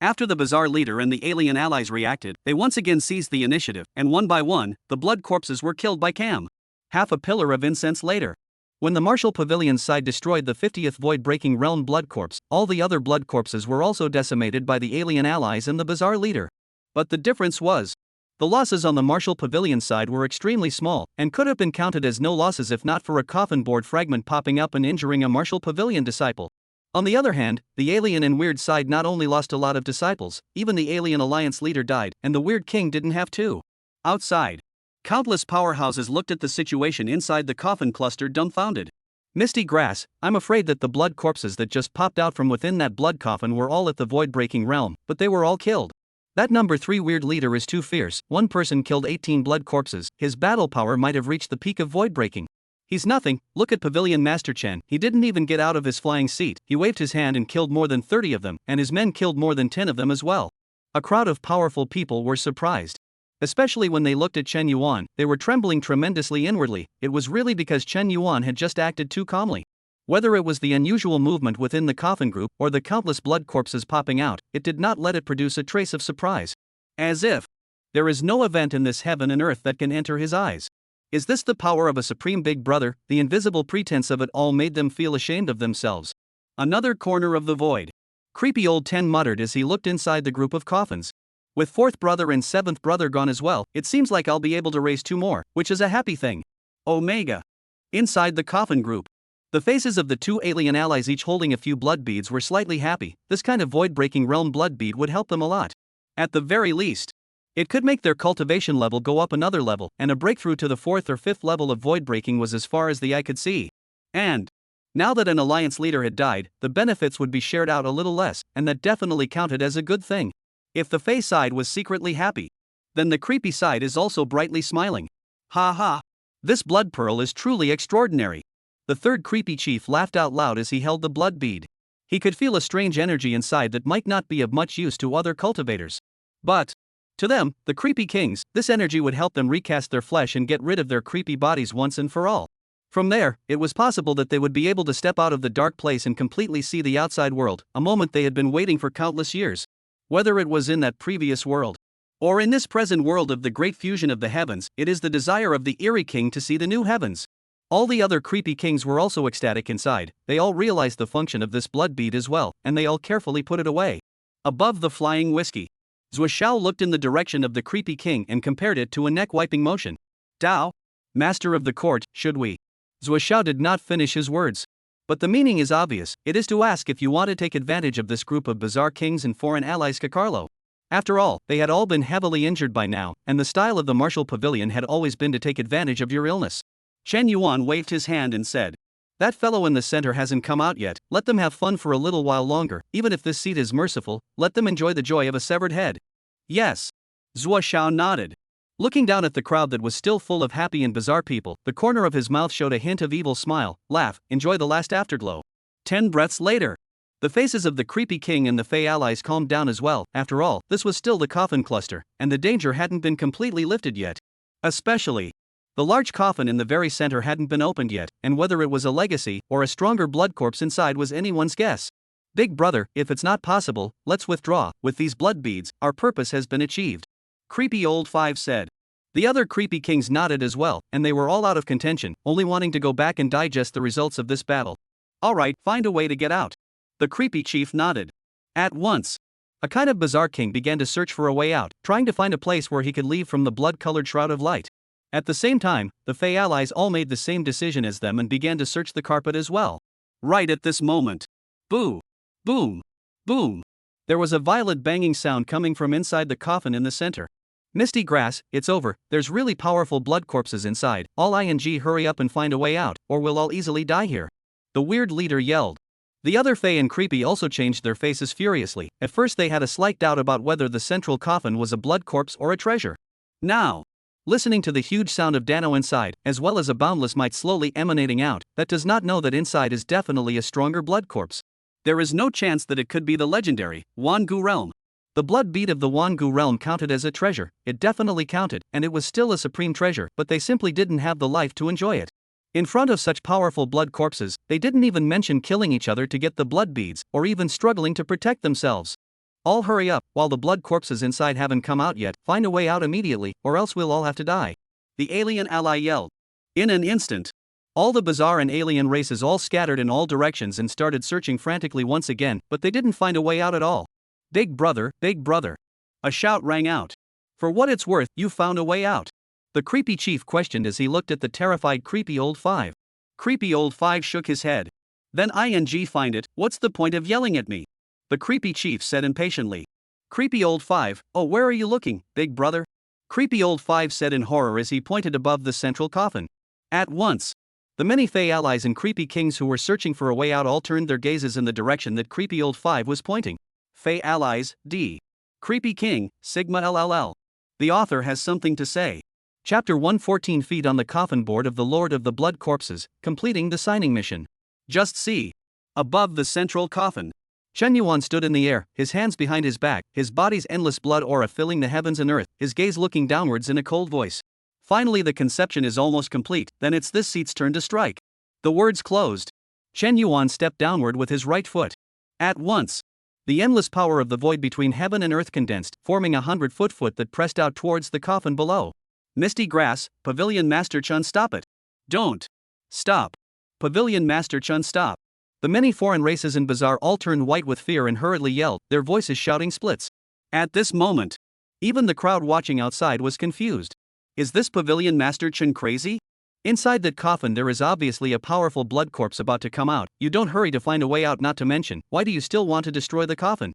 After the Bazaar leader and the alien allies reacted, they once again seized the initiative, and one by one, the blood corpses were killed by Cam. Half a pillar of incense later, when the Martial Pavilion's side destroyed the 50th void-breaking realm blood corpse, all the other blood corpses were also decimated by the alien allies and the Bazaar leader. But the difference was, the losses on the Martial Pavilion side were extremely small, and could have been counted as no losses if not for a coffin board fragment popping up and injuring a Martial Pavilion disciple. On the other hand, the alien and weird side not only lost a lot of disciples, even the alien alliance leader died, and the weird king didn't have to. Outside, countless powerhouses looked at the situation inside the coffin cluster dumbfounded. Misty Grass, I'm afraid that the blood corpses that just popped out from within that blood coffin were all at the void-breaking realm, but they were all killed. That number 3 weird leader is too fierce, one person killed 18 blood corpses, his battle power might have reached the peak of void-breaking. He's nothing, look at Pavilion Master Chen, he didn't even get out of his flying seat, he waved his hand and killed more than 30 of them, and his men killed more than 10 of them as well. A crowd of powerful people were surprised. Especially when they looked at Chen Yuan, they were trembling tremendously inwardly, it was really because Chen Yuan had just acted too calmly. Whether it was the unusual movement within the coffin group or the countless blood corpses popping out, it did not let it produce a trace of surprise. As if there is no event in this heaven and earth that can enter his eyes. Is this the power of a supreme big brother? The invisible pretense of it all made them feel ashamed of themselves. Another corner of the void. Creepy old Ten muttered as he looked inside the group of coffins. With 4th brother and 7th brother gone as well, it seems like I'll be able to raise 2 more, which is a happy thing. Omega. Inside the coffin group, the faces of the 2 alien allies each holding a few blood beads were slightly happy. This kind of void-breaking realm blood bead would help them a lot. At the very least, it could make their cultivation level go up another level, and a breakthrough to the 4th or 5th level of void breaking was as far as the eye could see. And now that an alliance leader had died, the benefits would be shared out a little less, and that definitely counted as a good thing. If the Fae side was secretly happy, then the creepy side is also brightly smiling. Ha ha! This blood pearl is truly extraordinary. The 3rd creepy chief laughed out loud as he held the blood bead. He could feel a strange energy inside that might not be of much use to other cultivators. But to them, the creepy kings, this energy would help them recast their flesh and get rid of their creepy bodies once and for all. From there, it was possible that they would be able to step out of the dark place and completely see the outside world, a moment they had been waiting for countless years. Whether it was in that previous world, or in this present world of the great fusion of the heavens, it is the desire of the eerie king to see the new heavens. All the other creepy kings were also ecstatic inside, they all realized the function of this blood bead as well, and they all carefully put it away. Above the flying whiskey, Zhuo Xiao looked in the direction of the creepy king and compared it to a neck-wiping motion. Dao, master of the court, should we? Zhuo Xiao did not finish his words. But the meaning is obvious, it is to ask if you want to take advantage of this group of bizarre kings and foreign allies Cacarlo. After all, they had all been heavily injured by now, and the style of the Martial Pavilion had always been to take advantage of your illness. Chen Yuan waved his hand and said, that fellow in the center hasn't come out yet, let them have fun for a little while longer, even if this seat is merciful, let them enjoy the joy of a severed head. Yes. Zhuo Xiao nodded. Looking down at the crowd that was still full of happy and bizarre people, the corner of his mouth showed a hint of evil smile, laugh, enjoy the last afterglow. 10 breaths later, The faces of the creepy king and the Fey allies calmed down as well. After all, this was still the coffin cluster, and the danger hadn't been completely lifted yet. Especially, the large coffin in the very center hadn't been opened yet, and whether it was a legacy or a stronger blood corpse inside was anyone's guess. Big brother, if it's not possible, let's withdraw. With these blood beads, our purpose has been achieved. Creepy old five said. The other creepy kings nodded as well, and they were all out of contention, only wanting to go back and digest the results of this battle. Alright, find a way to get out. The creepy chief nodded. At once, a kind of bizarre king began to search for a way out, trying to find a place where he could leave from the blood-colored shroud of light. At the same time, the Fey allies all made the same decision as them and began to search the carpet as well. Right at this moment. Boo! Boom! Boom! There was a violent banging sound coming from inside the coffin in the center. Misty grass, it's over, there's really powerful blood corpses inside, all hurry up and find a way out, or we'll all easily die here. The weird leader yelled. The other Fey and Creepy also changed their faces furiously. At first they had a slight doubt about whether the central coffin was a blood corpse or a treasure. Now, listening to the huge sound of Dano inside, as well as a boundless might slowly emanating out, that does not know that inside is definitely a stronger blood corpse. There is no chance that it could be the legendary Wangu realm. The blood bead of the Wangu realm counted as a treasure, it definitely counted, and it was still a supreme treasure, but they simply didn't have the life to enjoy it. In front of such powerful blood corpses, they didn't even mention killing each other to get the blood beads, or even struggling to protect themselves. All hurry up, while the blood corpses inside haven't come out yet, find a way out immediately, or else we'll all have to die. The alien ally yelled. In an instant, all the bizarre and alien races all scattered in all directions and started searching frantically once again, but they didn't find a way out at all. Big brother, big brother. A shout rang out. For what it's worth, you found a way out. The creepy chief questioned as he looked at the terrified creepy old five. Creepy old five shook his head. Then find it, what's the point of yelling at me? The creepy chief said impatiently. Creepy old five, oh where are you looking, big brother? Creepy old five said in horror as he pointed above the central coffin. At once, the many Fey allies and creepy kings who were searching for a way out all turned their gazes in the direction that creepy old five was pointing. Fey allies, D. Creepy king, Sigma LLL. The author has something to say. Chapter 114 Feet on the coffin board of the Lord of the Blood Corpses, completing the signing mission. Just see. Above the central coffin. Chen Yuan stood in the air, his hands behind his back, his body's endless blood aura filling the heavens and earth, his gaze looking downwards in a cold voice. Finally the conception is almost complete, then it's this seat's turn to strike. The words closed. Chen Yuan stepped downward with his right foot. At once, the endless power of the void between heaven and earth condensed, forming a 100-foot that pressed out towards the coffin below. Misty grass, Pavilion Master Chun, stop it. Don't. Stop. Pavilion Master Chun, stop. The many foreign races in Bazaar all turned white with fear and hurriedly yelled, their voices shouting splits. At this moment, even the crowd watching outside was confused. Is this Pavilion Master Chun crazy? Inside that coffin there is obviously a powerful blood corpse about to come out. You don't hurry to find a way out, not to mention, why do you still want to destroy the coffin?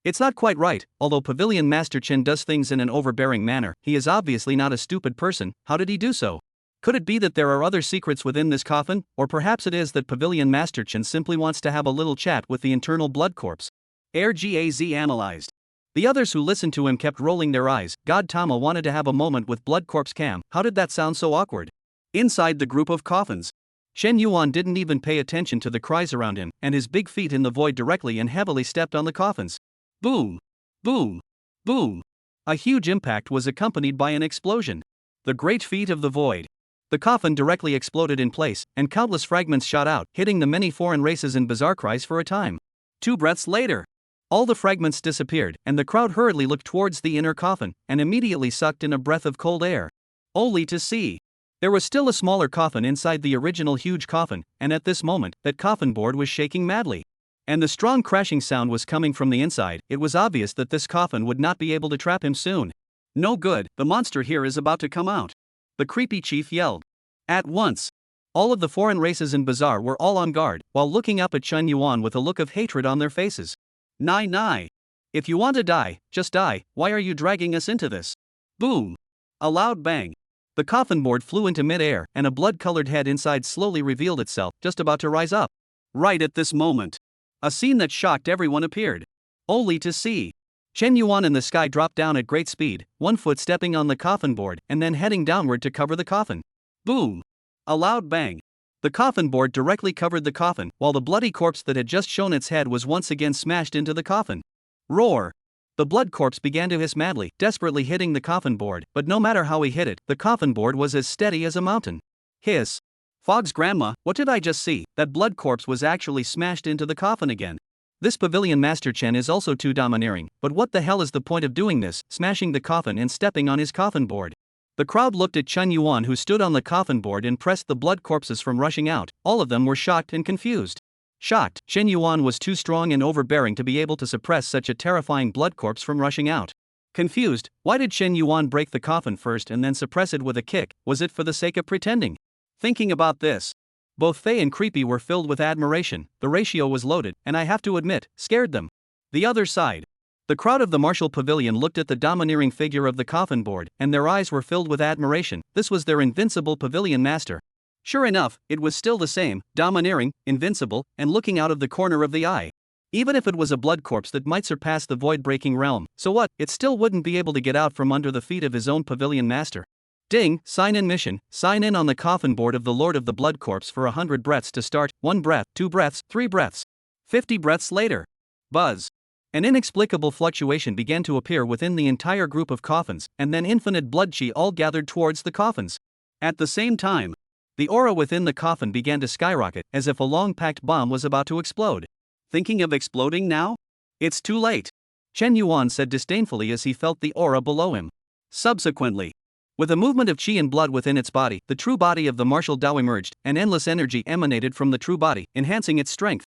It's not quite right. Although Pavilion Master Chen does things in an overbearing manner, he is obviously not a stupid person. How did he do so? Could it be that there are other secrets within this coffin, or perhaps it is that Pavilion Master Chen simply wants to have a little chat with the internal blood corpse? Air Gaz analyzed. The others who listened to him kept rolling their eyes. God Tama wanted to have a moment with Blood Corpse Cam. How did that sound so awkward? Inside the group of coffins, Chen Yuan didn't even pay attention to the cries around him, and his big feet in the void directly and heavily stepped on the coffins. Boom! Boom! Boom! A huge impact was accompanied by an explosion. The great feet of the void. The coffin directly exploded in place, and countless fragments shot out, hitting the many foreign races in bizarre cries for a time. 2 breaths later, all the fragments disappeared, and the crowd hurriedly looked towards the inner coffin, and immediately sucked in a breath of cold air. Only to see. There was still a smaller coffin inside the original huge coffin, and at this moment, that coffin board was shaking madly. And the strong crashing sound was coming from the inside. It was obvious that this coffin would not be able to trap him soon. No good, the monster here is about to come out. The creepy chief yelled. At once, all of the foreign races in Bazaar were all on guard, while looking up at Chen Yuan with a look of hatred on their faces. Nai. If you want to die, just die, why are you dragging us into this? Boom. A loud bang. The coffin board flew into mid-air, and a blood-colored head inside slowly revealed itself, just about to rise up. Right at this moment, a scene that shocked everyone appeared. Only to see Chen Yuan in the sky drop down at great speed, one foot stepping on the coffin board, and then heading downward to cover the coffin. Boom! A loud bang. The coffin board directly covered the coffin, while the bloody corpse that had just shown its head was once again smashed into the coffin. Roar! The blood corpse began to hiss madly, desperately hitting the coffin board, but no matter how he hit it, the coffin board was as steady as a mountain. Hiss! Fogg's grandma, what did I just see? That blood corpse was actually smashed into the coffin again. This Pavilion Master Chen is also too domineering, but what the hell is the point of doing this, smashing the coffin and stepping on his coffin board? The crowd looked at Chen Yuan, who stood on the coffin board and pressed the blood corpses from rushing out. All of them were shocked and confused. Shocked, Chen Yuan was too strong and overbearing to be able to suppress such a terrifying blood corpse from rushing out. Confused, why did Chen Yuan break the coffin first and then suppress it with a kick? Was it for the sake of pretending? Thinking about this, both Faye and Creepy were filled with admiration. The ratio was loaded, and I have to admit, scared them. The other side. The crowd of the martial pavilion looked at the domineering figure of the coffin board, and their eyes were filled with admiration. This was their invincible pavilion master. Sure enough, it was still the same, domineering, invincible, and looking out of the corner of the eye. Even if it was a blood corpse that might surpass the void-breaking realm, so what, it still wouldn't be able to get out from under the feet of his own pavilion master. Ding, sign-in mission, sign in on the coffin board of the Lord of the Blood Corpse for 100 breaths to start, 1 breath, 2 breaths, 3 breaths. 50 breaths later. Buzz. An inexplicable fluctuation began to appear within the entire group of coffins, and then infinite blood chi all gathered towards the coffins. At the same time, the aura within the coffin began to skyrocket, as if a long-packed bomb was about to explode. Thinking of exploding now? It's too late, Chen Yuan said disdainfully as he felt the aura below him. Subsequently, with a movement of chi and blood within its body, the true body of the martial Dao emerged, and endless energy emanated from the true body, enhancing its strength.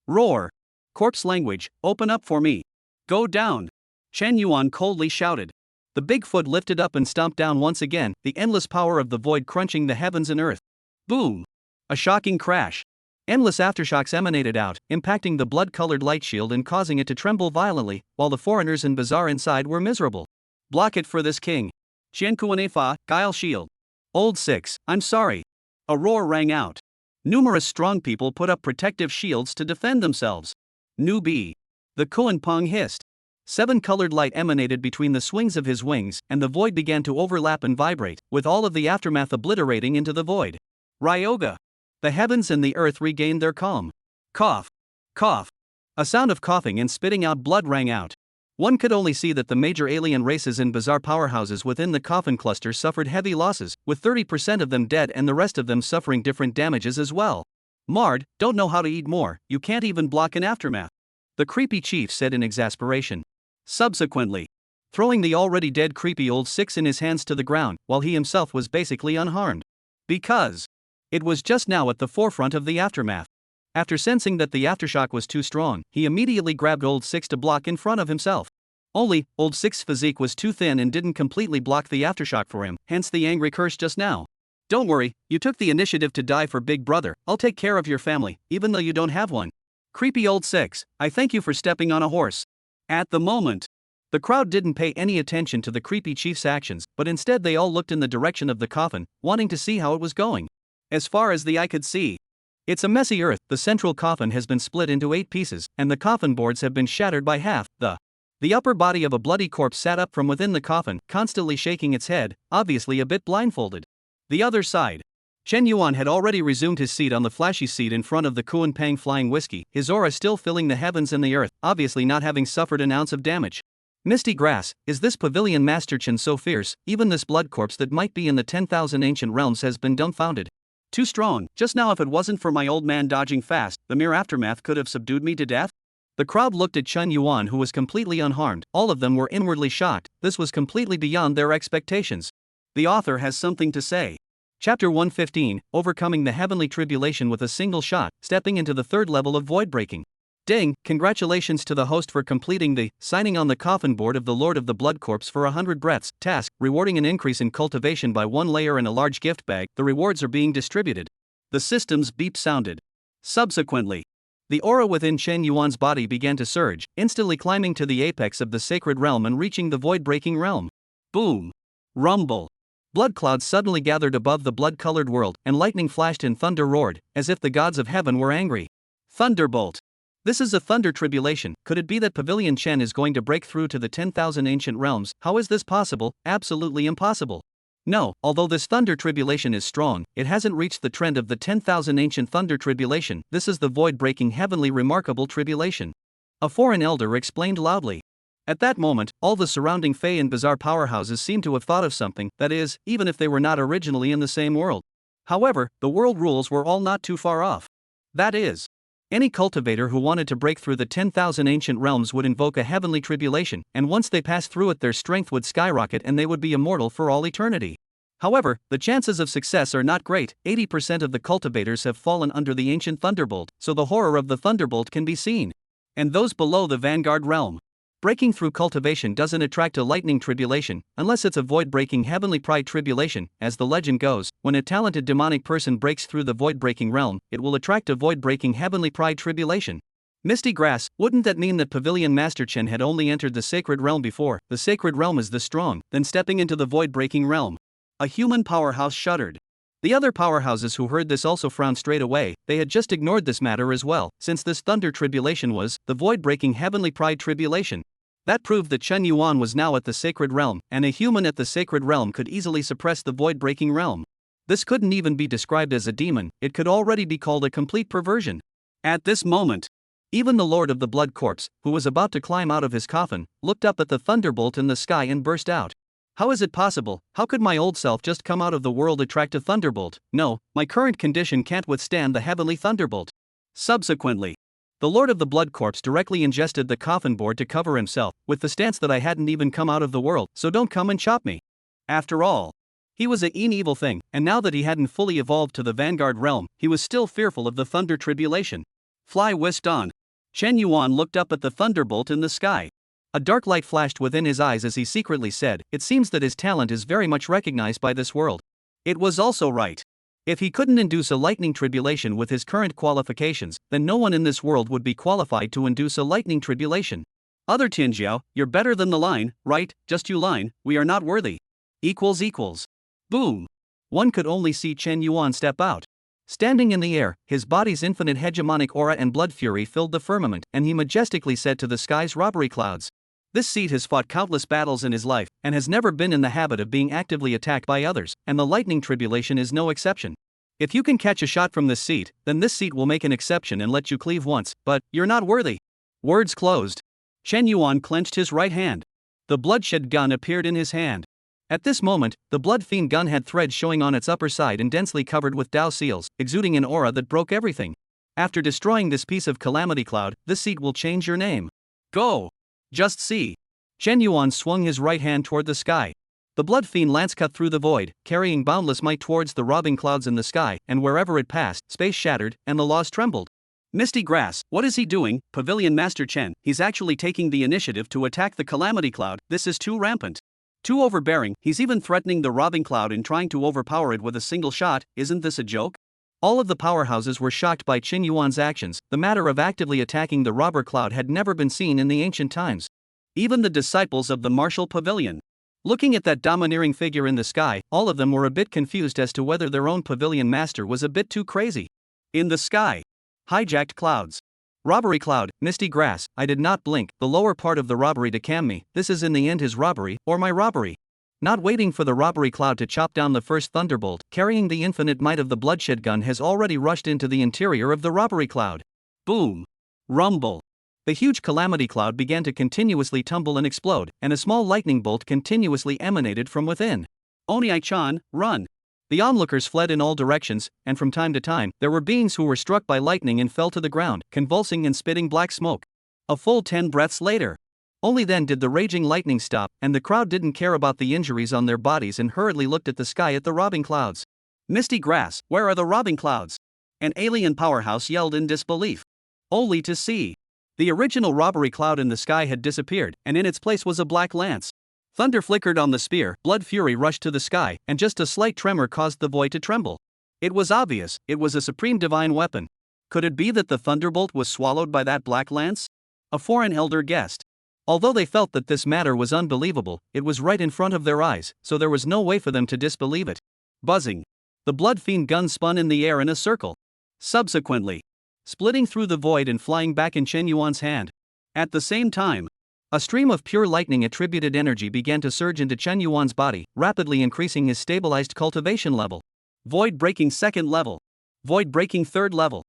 Roar! Corpse language, open up for me. Go down! Chen Yuan coldly shouted. The big foot lifted up and stomped down once again, the endless power of the void crunching the heavens and earth. Boom! A shocking crash. Endless aftershocks emanated out, impacting the blood-colored light shield and causing it to tremble violently, while the foreigners and bazaar inside were miserable. Block it for this king. Qiankuanefa, Guile Shield. Old 6, I'm sorry. A roar rang out. Numerous strong people put up protective shields to defend themselves. Nu B. The Kuan Peng hissed. 7 colored light emanated between the swings of his wings, and the void began to overlap and vibrate, with all of the aftermath obliterating into the void. Ryoga. The heavens and the earth regained their calm. Cough. Cough. A sound of coughing and spitting out blood rang out. One could only see that the major alien races and bizarre powerhouses within the coffin cluster suffered heavy losses, with 30% of them dead and the rest of them suffering different damages as well. Marred, don't know how to eat more, you can't even block an aftermath, the creepy chief said in exasperation. Subsequently, throwing the already dead creepy old 6 in his hands to the ground, while he himself was basically unharmed. Because it was just now at the forefront of the aftermath. After sensing that the aftershock was too strong, he immediately grabbed old 6 to block in front of himself. Only, old 6's physique was too thin and didn't completely block the aftershock for him, hence the angry curse just now. Don't worry, you took the initiative to die for Big Brother, I'll take care of your family, even though you don't have one. Creepy old 6, I thank you for stepping on a horse. At the moment, the crowd didn't pay any attention to the creepy chief's actions, but instead they all looked in the direction of the coffin, wanting to see how it was going. As far as the eye could see, it's a messy earth. The central coffin has been split into 8 pieces, and the coffin boards have been shattered by half. The upper body of a bloody corpse sat up from within the coffin, constantly shaking its head, obviously a bit blindfolded. The other side. Chen Yuan had already resumed his seat on the flashy seat in front of the Kuan Pang flying whiskey, his aura still filling the heavens and the earth, obviously not having suffered an ounce of damage. Misty grass, is this Pavilion Master Chen so fierce? Even this blood corpse that might be in the 10,000 ancient realms has been dumbfounded. Too strong, just now if it wasn't for my old man dodging fast, the mere aftermath could have subdued me to death? The crowd looked at Chen Yuan, who was completely unharmed. All of them were inwardly shocked. This was completely beyond their expectations. The author has something to say. Chapter 115, Overcoming the Heavenly Tribulation with a Single Shot, Stepping into the 3rd Level of Void Breaking. Ding, congratulations to the host for completing the signing on the coffin board of the Lord of the Blood Corpse for 100 breaths task, rewarding an increase in cultivation by 1 layer and a large gift bag. The rewards are being distributed. The system's beep sounded. Subsequently, the aura within Chen Yuan's body began to surge, instantly climbing to the apex of the sacred realm and reaching the void-breaking realm. Boom! Rumble! Blood clouds suddenly gathered above the blood-colored world, and lightning flashed and thunder roared, as if the gods of heaven were angry. Thunderbolt! This is a thunder tribulation. Could it be that Pavilion Chen is going to break through to the 10,000 ancient realms? How is this possible? Absolutely impossible. No, although this thunder tribulation is strong, it hasn't reached the trend of the 10,000 ancient thunder tribulation. This is the void-breaking heavenly remarkable tribulation. A foreign elder explained loudly. At that moment, all the surrounding fey and bizarre powerhouses seemed to have thought of something, that is, even if they were not originally in the same world. However, the world rules were all not too far off. That is, any cultivator who wanted to break through the 10,000 ancient realms would invoke a heavenly tribulation, and once they passed through it, their strength would skyrocket and they would be immortal for all eternity. However, the chances of success are not great. 80% of the cultivators have fallen under the ancient thunderbolt, so the horror of the thunderbolt can be seen. And those below the vanguard realm. Breaking through cultivation doesn't attract a lightning tribulation, unless it's a void-breaking heavenly pride tribulation. As the legend goes, when a talented demonic person breaks through the void-breaking realm, it will attract a void-breaking heavenly pride tribulation. Misty grass, wouldn't that mean that Pavilion Master Chen had only entered the sacred realm before? The sacred realm is this strong, then stepping into the void-breaking realm. A human powerhouse shuddered. The other powerhouses who heard this also frowned straight away. They had just ignored this matter as well, since this thunder tribulation was the void-breaking heavenly pride tribulation. That proved that Chen Yuan was now at the sacred realm, and a human at the sacred realm could easily suppress the void-breaking realm. This couldn't even be described as a demon, it could already be called a complete perversion. At this moment, even the Lord of the Blood Corpse, who was about to climb out of his coffin, looked up at the thunderbolt in the sky and burst out. How is it possible? How could my old self just come out of the world attract a thunderbolt? No, my current condition can't withstand the heavenly thunderbolt. Subsequently, the Lord of the Blood Corpse directly ingested the coffin board to cover himself, with the stance that I hadn't even come out of the world, so don't come and chop me. After all, he was an evil thing, and now that he hadn't fully evolved to the vanguard realm, he was still fearful of the thunder tribulation. Fly whisked on. Chen Yuan looked up at the thunderbolt in the sky. A dark light flashed within his eyes as he secretly said, "It seems that his talent is very much recognized by this world." It was also right. If he couldn't induce a lightning tribulation with his current qualifications, then no one in this world would be qualified to induce a lightning tribulation. Other Tianjiao, you're better than the line, right? Just you line, we are not worthy. Equals. Boom. One could only see Chen Yuan step out. Standing in the air, his body's infinite hegemonic aura and blood fury filled the firmament, and he majestically said to the sky's robbery clouds. This seed has fought countless battles in his life, and has never been in the habit of being actively attacked by others, and the lightning tribulation is no exception. If you can catch a shot from this seat, then this seat will make an exception and let you cleave once, but you're not worthy. Words closed. Chen Yuan clenched his right hand. The bloodshed gun appeared in his hand. At this moment, the blood fiend gun had threads showing on its upper side and densely covered with Dao seals, exuding an aura that broke everything. After destroying this piece of calamity cloud, this seat will change your name. Go! Just see. Chen Yuan swung his right hand toward the sky. The blood fiend lance cut through the void, carrying boundless might towards the robbing clouds in the sky, and wherever it passed, space shattered, and the laws trembled. Misty grass, what is he doing? Pavilion Master Chen, he's actually taking the initiative to attack the calamity cloud. This is too rampant. Too overbearing, he's even threatening the robbing cloud and trying to overpower it with a single shot. Isn't this a joke? All of the powerhouses were shocked by Chen Yuan's actions. The matter of actively attacking the robber cloud had never been seen in the ancient times. Even the disciples of the martial pavilion. Looking at that domineering figure in the sky, all of them were a bit confused as to whether their own pavilion master was a bit too crazy. In the sky. Hijacked clouds. Robbery cloud, misty grass, I did not blink, the lower part of the robbery to cam me. This is in the end his robbery, or my robbery. Not waiting for the robbery cloud to chop down the first thunderbolt, carrying the infinite might of the bloodshed gun has already rushed into the interior of the robbery cloud. Boom. Rumble. The huge calamity cloud began to continuously tumble and explode, and a small lightning bolt continuously emanated from within. Oni-chan, run. The onlookers fled in all directions, and from time to time, there were beings who were struck by lightning and fell to the ground, convulsing and spitting black smoke. A full 10 breaths later. Only then did the raging lightning stop, and the crowd didn't care about the injuries on their bodies and hurriedly looked at the sky at the robbing clouds. Misty grass, where are the robbing clouds? An alien powerhouse yelled in disbelief. Only to see. The original robbery cloud in the sky had disappeared, and in its place was a black lance. Thunder flickered on the spear, blood fury rushed to the sky, and just a slight tremor caused the void to tremble. It was obvious, it was a supreme divine weapon. Could it be that the thunderbolt was swallowed by that black lance? A foreign elder guessed. Although they felt that this matter was unbelievable, it was right in front of their eyes, so there was no way for them to disbelieve it. Buzzing. The blood fiend gun spun in the air in a circle. Subsequently, splitting through the void and flying back in Chen Yuan's hand. At the same time, A stream of pure lightning attributed energy began to surge into Chen Yuan's body, rapidly increasing his stabilized cultivation level. Void breaking second level. Void breaking third level.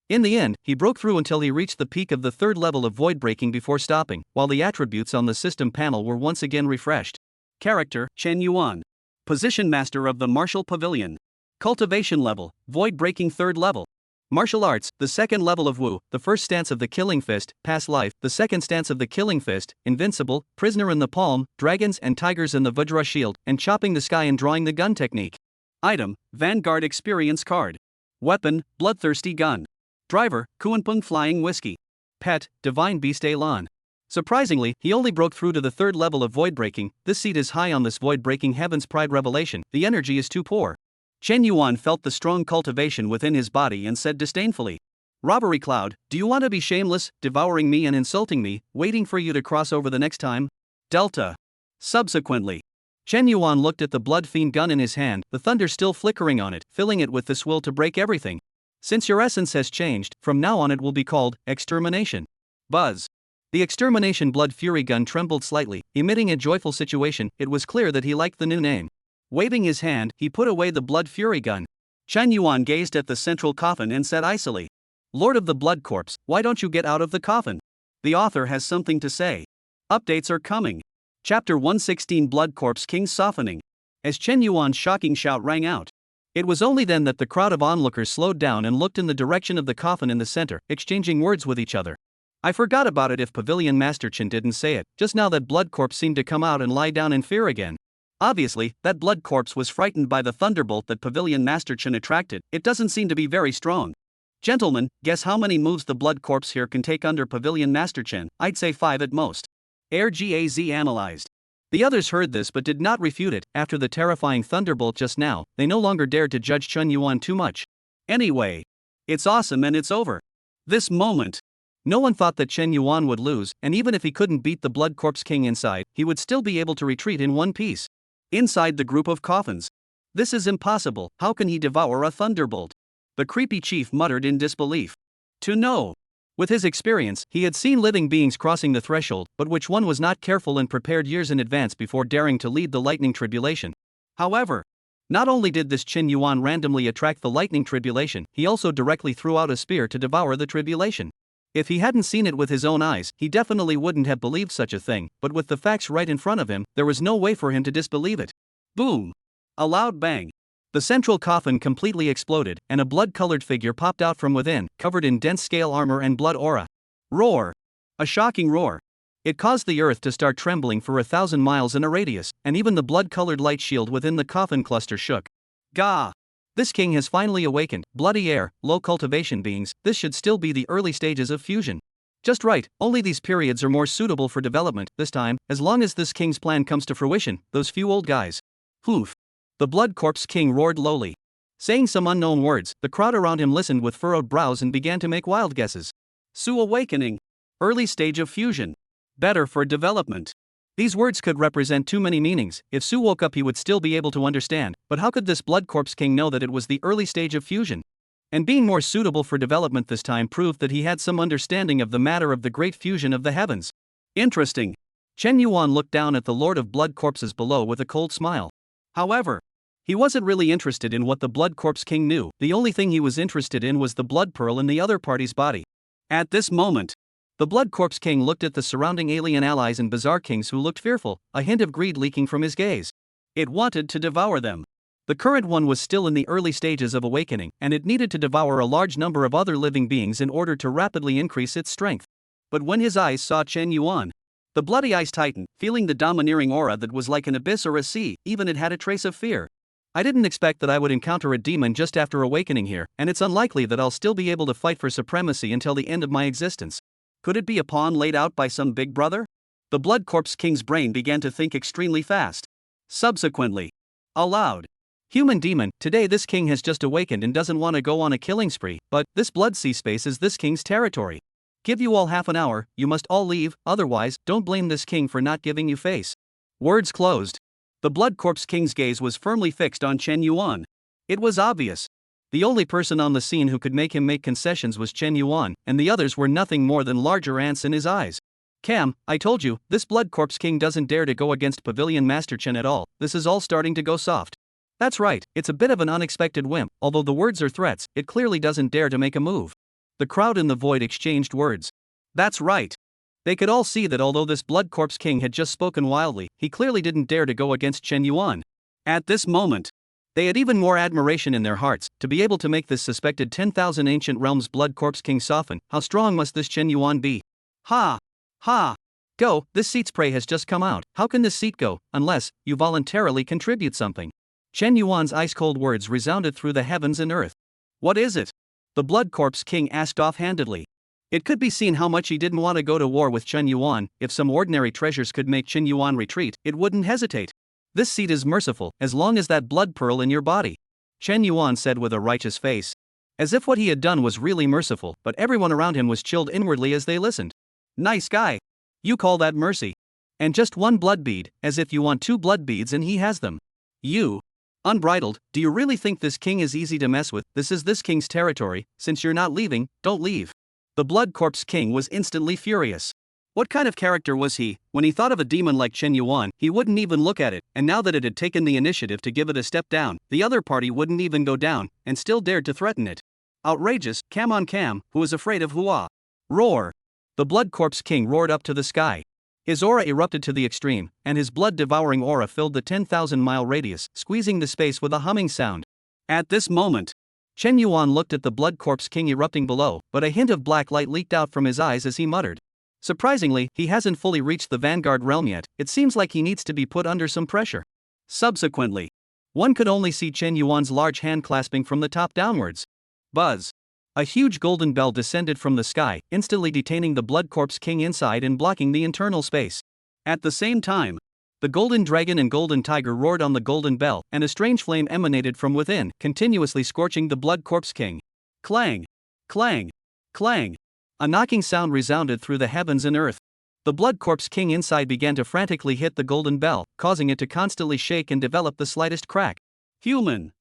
In the end, he broke through until he reached the peak of the third level of void breaking before stopping, while the attributes on the system panel were once again refreshed. Character, Chen Yuan. Position Master of the Martial Pavilion. Cultivation level, void breaking third level. Martial arts, the second level of Wu, the first stance of the Killing Fist, past life, the second stance of the Killing Fist, invincible, prisoner in the palm, dragons and tigers in the Vajra shield, and chopping the sky and drawing the gun technique. Item, Vanguard experience card. Weapon, bloodthirsty gun. Driver, Kuanpung flying whiskey. Pet, divine beast Elan. Surprisingly, he only broke through to the third level of void breaking. This seat is high on this void breaking heaven's pride revelation. The energy is too poor. Chen Yuan felt the strong cultivation within his body and said disdainfully, "Robbery Cloud, do you want to be shameless, devouring me and insulting me, waiting for you to cross over the next time?" Delta. Subsequently, Chen Yuan looked at the blood fiend gun in his hand, the thunder still flickering on it, filling it with this will to break everything. "Since your essence has changed, from now on it will be called Extermination." Buzz. The Extermination blood fury gun trembled slightly, emitting a joyful situation. It was clear that he liked the new name. Waving his hand, he put away the blood fury gun. Chen Yuan gazed at the central coffin and said icily, "Lord of the Blood Corpse, why don't you get out of the coffin? The author has something to say. Updates are coming." Chapter 116 Blood Corpse King Softening. As Chen Yuan's shocking shout rang out, it was only then that the crowd of onlookers slowed down and looked in the direction of the coffin in the center, exchanging words with each other. I forgot about it if Pavilion Master Chen didn't say it, just now that blood corpse seemed to come out and lie down in fear again. Obviously, that blood corpse was frightened by the thunderbolt that Pavilion Master Chen attracted. It doesn't seem to be very strong. Gentlemen, guess how many moves the blood corpse here can take under Pavilion Master Chen? I'd say 5 at most. Air Gaz analyzed. The others heard this but did not refute it. After the terrifying thunderbolt just now, they no longer dared to judge Chen Yuan too much. Anyway, it's awesome and it's over. This moment. No one thought that Chen Yuan would lose, and even if he couldn't beat the Blood Corpse King inside, he would still be able to retreat in one piece. Inside the group of coffins. This is impossible, how can he devour a thunderbolt? The creepy chief muttered in disbelief. To know. With his experience, he had seen living beings crossing the threshold, but which one was not careful and prepared years in advance before daring to lead the lightning tribulation? However, not only did this Chen Yuan randomly attract the lightning tribulation, he also directly threw out a spear to devour the tribulation. If he hadn't seen it with his own eyes, he definitely wouldn't have believed such a thing, but with the facts right in front of him, there was no way for him to disbelieve it. Boom! A loud bang. The central coffin completely exploded, and a blood-colored figure popped out from within, covered in dense scale armor and blood aura. Roar! A shocking roar. It caused the earth to start trembling for 1,000 miles in a radius, and even the blood-colored light shield within the coffin cluster shook. Gah! This king has finally awakened. Bloody air, low cultivation beings, this should still be the early stages of fusion. Just right, only these periods are more suitable for development, this time, as long as this king's plan comes to fruition, those few old guys. Hoof. The Blood Corpse King roared lowly. Saying some unknown words, the crowd around him listened with furrowed brows and began to make wild guesses. Su awakening. Early stage of fusion. Better for development. These words could represent too many meanings. If Su woke up he would still be able to understand, but how could this Blood Corpse King know that it was the early stage of fusion? And being more suitable for development this time proved that he had some understanding of the matter of the great fusion of the heavens. Interesting. Chen Yuan looked down at the Lord of Blood Corpses below with a cold smile. However, he wasn't really interested in what the Blood Corpse King knew. The only thing he was interested in was the blood pearl in the other party's body. At this moment, the Blood Corpse King looked at the surrounding alien allies and bizarre kings who looked fearful, a hint of greed leaking from his gaze. It wanted to devour them. The current one was still in the early stages of awakening, and it needed to devour a large number of other living beings in order to rapidly increase its strength. But when his eyes saw Chen Yuan, the bloody eyes tightened, feeling the domineering aura that was like an abyss or a sea, even it had a trace of fear. I didn't expect that I would encounter a demon just after awakening here, and it's unlikely that I'll still be able to fight for supremacy until the end of my existence. Could it be a pawn laid out by some big brother? The Blood Corpse King's brain began to think extremely fast. Subsequently, aloud. Human demon, today this king has just awakened and doesn't want to go on a killing spree, but this blood sea space is this king's territory. Give you all half an hour, you must all leave, otherwise, don't blame this king for not giving you face. Words closed. The Blood Corpse King's gaze was firmly fixed on Chen Yuan. It was obvious. The only person on the scene who could make him make concessions was Chen Yuan, and the others were nothing more than larger ants in his eyes. Cam, I told you, this Blood Corpse King doesn't dare to go against Pavilion Master Chen at all. This is all starting to go soft. That's right, it's a bit of an unexpected wimp. Although the words are threats, it clearly doesn't dare to make a move. The crowd in the void exchanged words. That's right. They could all see that although this Blood Corpse King had just spoken wildly, he clearly didn't dare to go against Chen Yuan. At this moment, they had even more admiration in their hearts. To be able to make this suspected 10,000 ancient realms Blood Corpse King soften, how strong must this Chen Yuan be? Ha! Ha! Go, this seat's prey has just come out. How can this seat go, unless you voluntarily contribute something? Chen Yuan's ice-cold words resounded through the heavens and earth. What is it? The Blood Corpse King asked offhandedly. It could be seen how much he didn't want to go to war with Chen Yuan. If some ordinary treasures could make Chen Yuan retreat, it wouldn't hesitate. This seat is merciful, as long as that blood pearl in your body. Chen Yuan said with a righteous face. As if what he had done was really merciful, but everyone around him was chilled inwardly as they listened. Nice guy. You call that mercy? And just one blood bead, as if you want 2 blood beads and he has them. You. Unbridled, do you really think this king is easy to mess with? This is this king's territory. Since you're not leaving, don't leave. The Blood Corpse King was instantly furious. What kind of character was he? When he thought of a demon like Chen Yuan, he wouldn't even look at it, and now that it had taken the initiative to give it a step down, the other party wouldn't even go down, and still dared to threaten it. Outrageous, Cam on Cam, who is afraid of Hua. Roar! The Blood Corpse King roared up to the sky. His aura erupted to the extreme, and his blood-devouring aura filled the 10,000-mile radius, squeezing the space with a humming sound. At this moment, Chen Yuan looked at the Blood Corpse King erupting below, but a hint of black light leaked out from his eyes as he muttered. Surprisingly, he hasn't fully reached the Vanguard realm yet. It seems like he needs to be put under some pressure. Subsequently, one could only see Chen Yuan's large hand clasping from the top downwards. Buzz! A huge golden bell descended from the sky, instantly detaining the Blood Corpse King inside and blocking the internal space. At the same time, the Golden Dragon and Golden Tiger roared on the golden bell, and a strange flame emanated from within, continuously scorching the Blood Corpse King. Clang! Clang! Clang! A knocking sound resounded through the heavens and earth. The Blood Corpse King inside began to frantically hit the golden bell, causing it to constantly shake and develop the slightest crack. Human!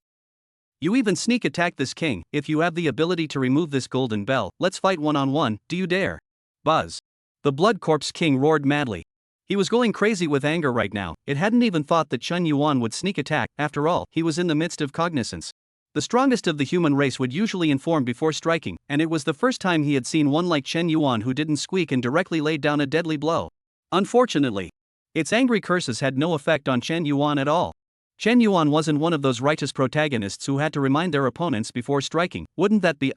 You even sneak attack this king. If you have the ability to remove this golden bell, let's fight one-on-one, do you dare? Buzz! The Blood Corpse King roared madly. He was going crazy with anger right now. It hadn't even thought that Chen Yuan would sneak attack. After all, he was in the midst of cognizance. The strongest of the human race would usually inform before striking, and it was the first time he had seen one like Chen Yuan who didn't squeak and directly laid down a deadly blow. Unfortunately, its angry curses had no effect on Chen Yuan at all. Chen Yuan wasn't one of those righteous protagonists who had to remind their opponents before striking. Wouldn't that be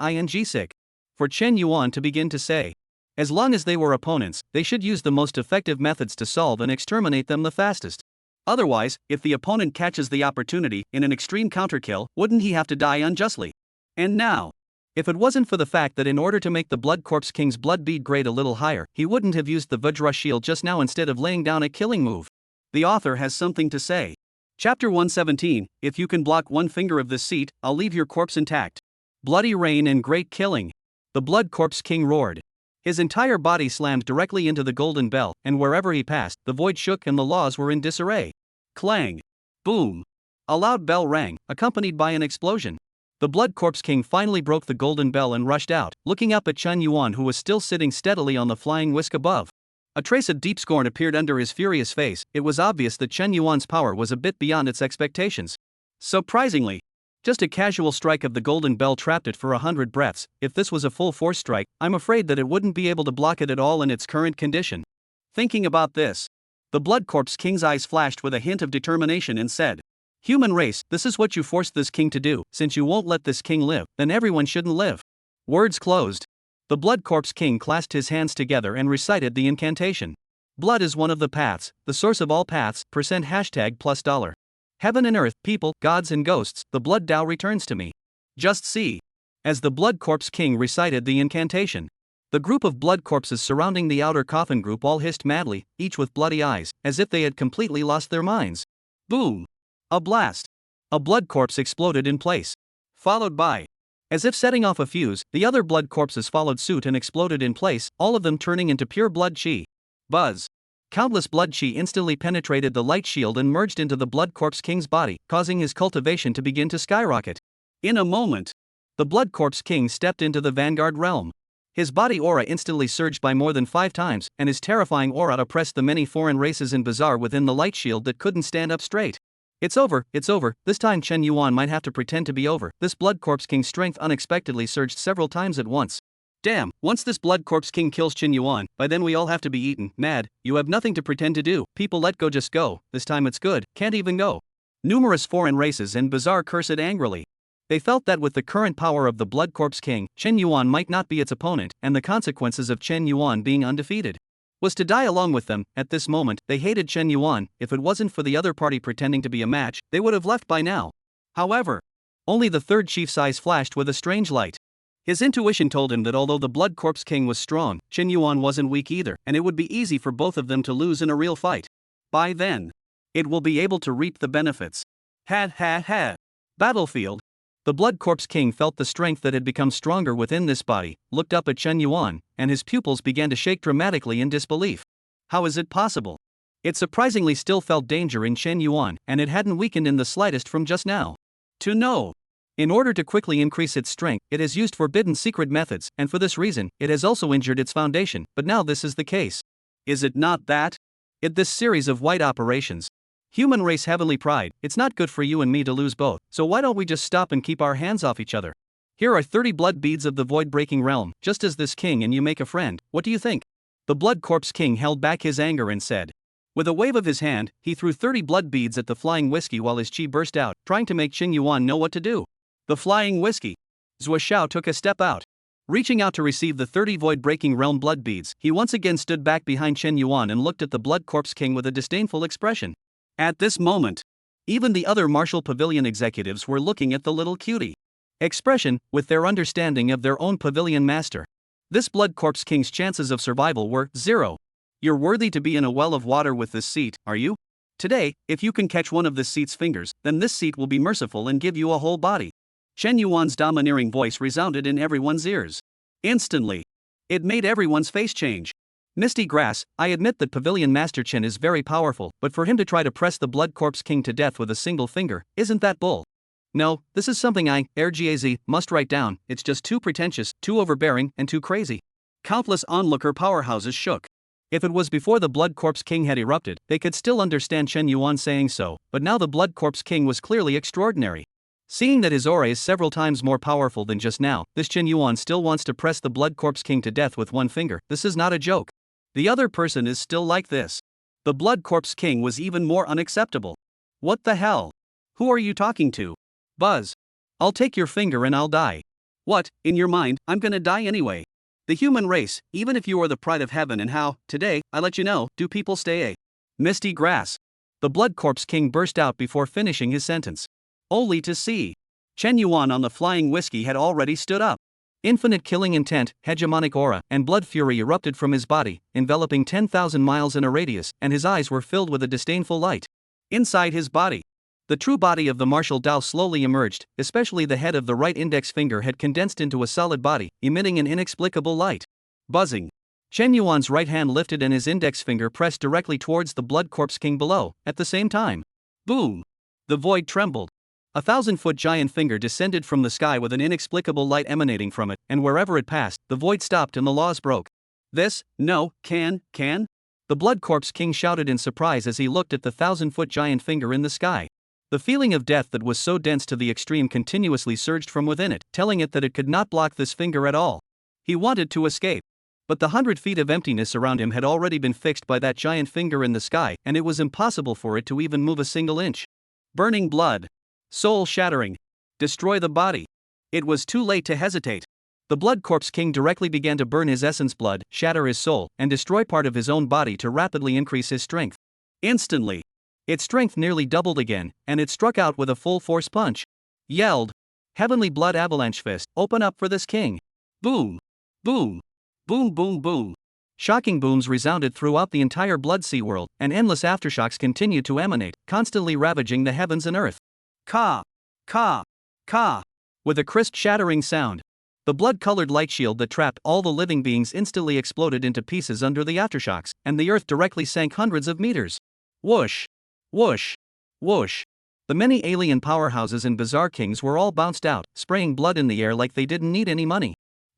sick? For Chen Yuan to begin to say. As long as they were opponents, they should use the most effective methods to solve and exterminate them the fastest. Otherwise, if the opponent catches the opportunity in an extreme counterkill, wouldn't he have to die unjustly? And now, if it wasn't for the fact that in order to make the Blood Corpse King's blood bead grade a little higher, he wouldn't have used the Vajra shield just now instead of laying down a killing move. The author has something to say. Chapter 117, if you can block one finger of this seat, I'll leave your corpse intact. Bloody rain and great killing. The Blood Corpse King roared. His entire body slammed directly into the golden bell, and wherever he passed, the void shook and the laws were in disarray. Clang! Boom! A loud bell rang, accompanied by an explosion. The Blood Corpse King finally broke the golden bell and rushed out, looking up at Chen Yuan who was still sitting steadily on the flying whisk above. A trace of deep scorn appeared under his furious face. It was obvious that Chen Yuan's power was a bit beyond its expectations. Surprisingly, just a casual strike of the golden bell trapped it for 100 breaths. If this was a full force strike, I'm afraid that it wouldn't be able to block it at all in its current condition. Thinking about this, the Blood Corpse King's eyes flashed with a hint of determination and said, Human race, this is what you forced this king to do. Since you won't let this king live, then everyone shouldn't live. Words closed. The Blood Corpse King clasped his hands together and recited the incantation. Blood is one of the paths, the source of all paths, %+$. Heaven and earth, people, gods and ghosts, the blood Tao returns to me. Just see. As the Blood Corpse King recited the incantation, the group of blood corpses surrounding the outer coffin group all hissed madly, each with bloody eyes, as if they had completely lost their minds. Boom! A blast! A blood corpse exploded in place. Followed by, as if setting off a fuse, the other blood corpses followed suit and exploded in place, all of them turning into pure blood chi. Buzz! Countless blood chi instantly penetrated the light shield and merged into the Blood Corpse King's body, causing his cultivation to begin to skyrocket. In a moment, the Blood Corpse King stepped into the Vanguard realm. His body aura instantly surged by more than 5 times, and his terrifying aura oppressed the many foreign races in Bazaar within the light shield that couldn't stand up straight. It's over, this time Chen Yuan might have to pretend to be over. This Blood Corpse King's strength unexpectedly surged several times at once. Damn, once this Blood Corpse King kills Chen Yuan, by then we all have to be eaten. Mad, you have nothing to pretend to do. People let go, just go. This time it's good, can't even go. Numerous foreign races in Bazaar cursed angrily. They felt that with the current power of the Blood Corpse King, Chen Yuan might not be its opponent, and the consequences of Chen Yuan being undefeated was to die along with them. At this moment, they hated Chen Yuan. If it wasn't for the other party pretending to be a match, they would have left by now. However, only the third chief's eyes flashed with a strange light. His intuition told him that although the Blood Corpse King was strong, Chen Yuan wasn't weak either, and it would be easy for both of them to lose in a real fight. By then, it will be able to reap the benefits. Ha. Battlefield. The Blood Corpse King felt the strength that had become stronger within this body, looked up at Chen Yuan, and his pupils began to shake dramatically in disbelief. How is it possible? It surprisingly still felt danger in Chen Yuan, and it hadn't weakened in the slightest from just now. To know. In order to quickly increase its strength, it has used forbidden secret methods, and for this reason, it has also injured its foundation, but now this is the case. Is it not that? This series of white operations. Human race heavenly pride, it's not good for you and me to lose both, so why don't we just stop and keep our hands off each other? Here are 30 blood beads of the void-breaking realm, just as this king and you make a friend. What do you think? The Blood Corpse King held back his anger and said. With a wave of his hand, he threw 30 blood beads at the flying whiskey while his chi burst out, trying to make Chen Yuan know what to do. The flying whiskey. Zhou Xiao took a step out. Reaching out to receive the 30 void-breaking realm blood beads, he once again stood back behind Chen Yuan and looked at the Blood Corpse King with a disdainful expression. At this moment, even the other martial pavilion executives were looking at the little cutie expression, with their understanding of their own pavilion master. This Blood Corpse King's chances of survival were 0. You're worthy to be in a well of water with this seat, are you? Today, if you can catch one of this seat's fingers, then this seat will be merciful and give you a whole body. Chen Yuan's domineering voice resounded in everyone's ears. Instantly, it made everyone's face change. Misty Grass, I admit that Pavilion Master Chen is very powerful, but for him to try to press the Blood Corpse King to death with a single finger, isn't that bull? No, this is something I, RGAZ, must write down. It's just too pretentious, too overbearing, and too crazy. Countless onlooker powerhouses shook. If it was before the Blood Corpse King had erupted, they could still understand Chen Yuan saying so, but now the Blood Corpse King was clearly extraordinary. Seeing that his aura is several times more powerful than just now, this Chen Yuan still wants to press the Blood Corpse King to death with one finger. This is not a joke. The other person is still like this. The Blood Corpse King was even more unacceptable. What the hell? Who are you talking to? Buzz. I'll take your finger and I'll die. What, in your mind, I'm gonna die anyway. The human race, even if you are the pride of heaven, and how, today, I let you know, do people stay a Misty Grass. The Blood Corpse King burst out before finishing his sentence. Only to see. Chen Yuan on the flying whiskey had already stood up. Infinite killing intent, hegemonic aura, and blood fury erupted from his body, enveloping 10,000 miles in a radius, and his eyes were filled with a disdainful light. Inside his body, the true body of the martial Dao slowly emerged, especially the head of the right index finger had condensed into a solid body, emitting an inexplicable light. Buzzing. Chen Yuan's right hand lifted and his index finger pressed directly towards the Blood Corpse King below, at the same time. Boom! The void trembled. A 1,000-foot giant finger descended from the sky with an inexplicable light emanating from it, and wherever it passed, the void stopped and the laws broke. This, no, can? The Blood Corpse King shouted in surprise as he looked at the 1,000-foot giant finger in the sky. The feeling of death that was so dense to the extreme continuously surged from within it, telling it that it could not block this finger at all. He wanted to escape. But the 100 feet of emptiness around him had already been fixed by that giant finger in the sky, and it was impossible for it to even move a single inch. Burning blood. Soul shattering. Destroy the body. It was too late to hesitate. The Blood Corpse King directly began to burn his essence blood, shatter his soul, and destroy part of his own body to rapidly increase his strength. Instantly, its strength nearly doubled again, and it struck out with a full force punch. Yelled. Heavenly Blood Avalanche Fist, open up for this king. Boom. Boom. Boom boom boom. Shocking booms resounded throughout the entire Blood Sea world, and endless aftershocks continued to emanate, constantly ravaging the heavens and earth. Ka! Ka! Ka! With a crisp shattering sound, the blood-colored light shield that trapped all the living beings instantly exploded into pieces under the aftershocks, and the earth directly sank hundreds of meters. Whoosh! Whoosh! Whoosh! The many alien powerhouses and Bazaar Kings were all bounced out, spraying blood in the air like they didn't need any money.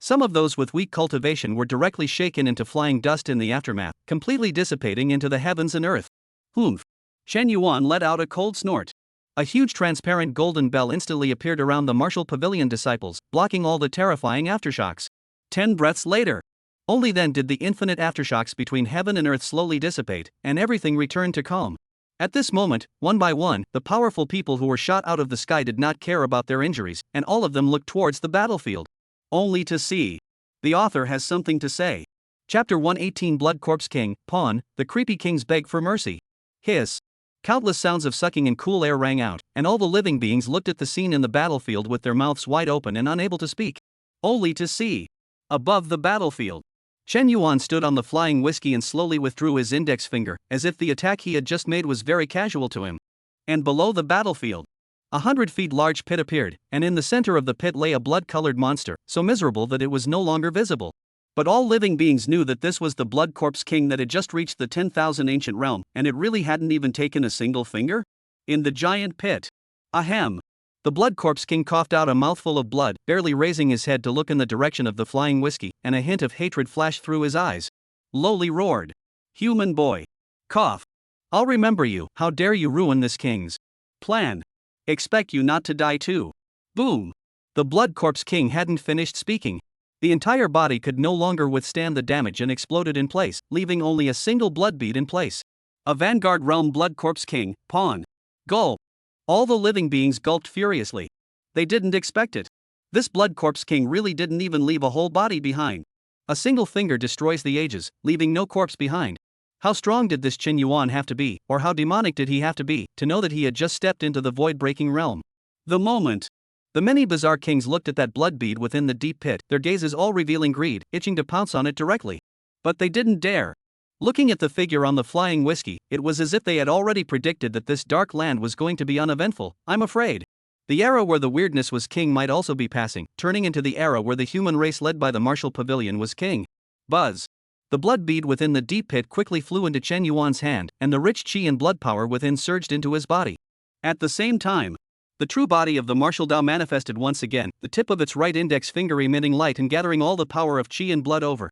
Some of those with weak cultivation were directly shaken into flying dust in the aftermath, completely dissipating into the heavens and earth. Humph! Chen Yuan let out a cold snort. A huge transparent golden bell instantly appeared around the martial pavilion disciples, blocking all the terrifying aftershocks. 10 breaths later. Only then did the infinite aftershocks between heaven and earth slowly dissipate, and everything returned to calm. At this moment, one by one, the powerful people who were shot out of the sky did not care about their injuries, and all of them looked towards the battlefield. Only to see. The author has something to say. Chapter 118 Blood Corpse King, Pawn, the creepy kings beg for mercy. Hiss. Countless sounds of sucking and cool air rang out, and all the living beings looked at the scene in the battlefield with their mouths wide open and unable to speak. Only to see. Above the battlefield. Chen Yuan stood on the flying whiskey and slowly withdrew his index finger, as if the attack he had just made was very casual to him. And below the battlefield, 100 feet large pit appeared, and in the center of the pit lay a blood-colored monster, so miserable that it was no longer visible. But all living beings knew that this was the Blood Corpse King that had just reached the 10,000 ancient realm, and it really hadn't even taken a single finger? In the giant pit. Ahem. The Blood Corpse King coughed out a mouthful of blood, barely raising his head to look in the direction of the flying whiskey, and a hint of hatred flashed through his eyes. Lowly roared. Human boy. Cough. I'll remember you. How dare you ruin this king's plan? Expect you not to die too. Boom. The Blood Corpse King hadn't finished speaking. The entire body could no longer withstand the damage and exploded in place, leaving only a single blood bead in place. A Vanguard Realm Blood Corpse King, Pawn. Gulp. All the living beings gulped furiously. They didn't expect it. This Blood Corpse King really didn't even leave a whole body behind. A single finger destroys the ages, leaving no corpse behind. How strong did this Chen Yuan have to be, or how demonic did he have to be, to know that he had just stepped into the void-breaking realm? The moment. The many bizarre kings looked at that blood bead within the deep pit, their gazes all revealing greed, itching to pounce on it directly. But they didn't dare. Looking at the figure on the flying whiskey, it was as if they had already predicted that this dark land was going to be uneventful, I'm afraid. The era where the weirdness was king might also be passing, turning into the era where the human race led by the martial pavilion was king. Buzz. The blood bead within the deep pit quickly flew into Chen Yuan's hand, and the rich qi and blood power within surged into his body. At the same time, the true body of the martial Dao manifested once again, the tip of its right index finger emitting light and gathering all the power of qi and blood over.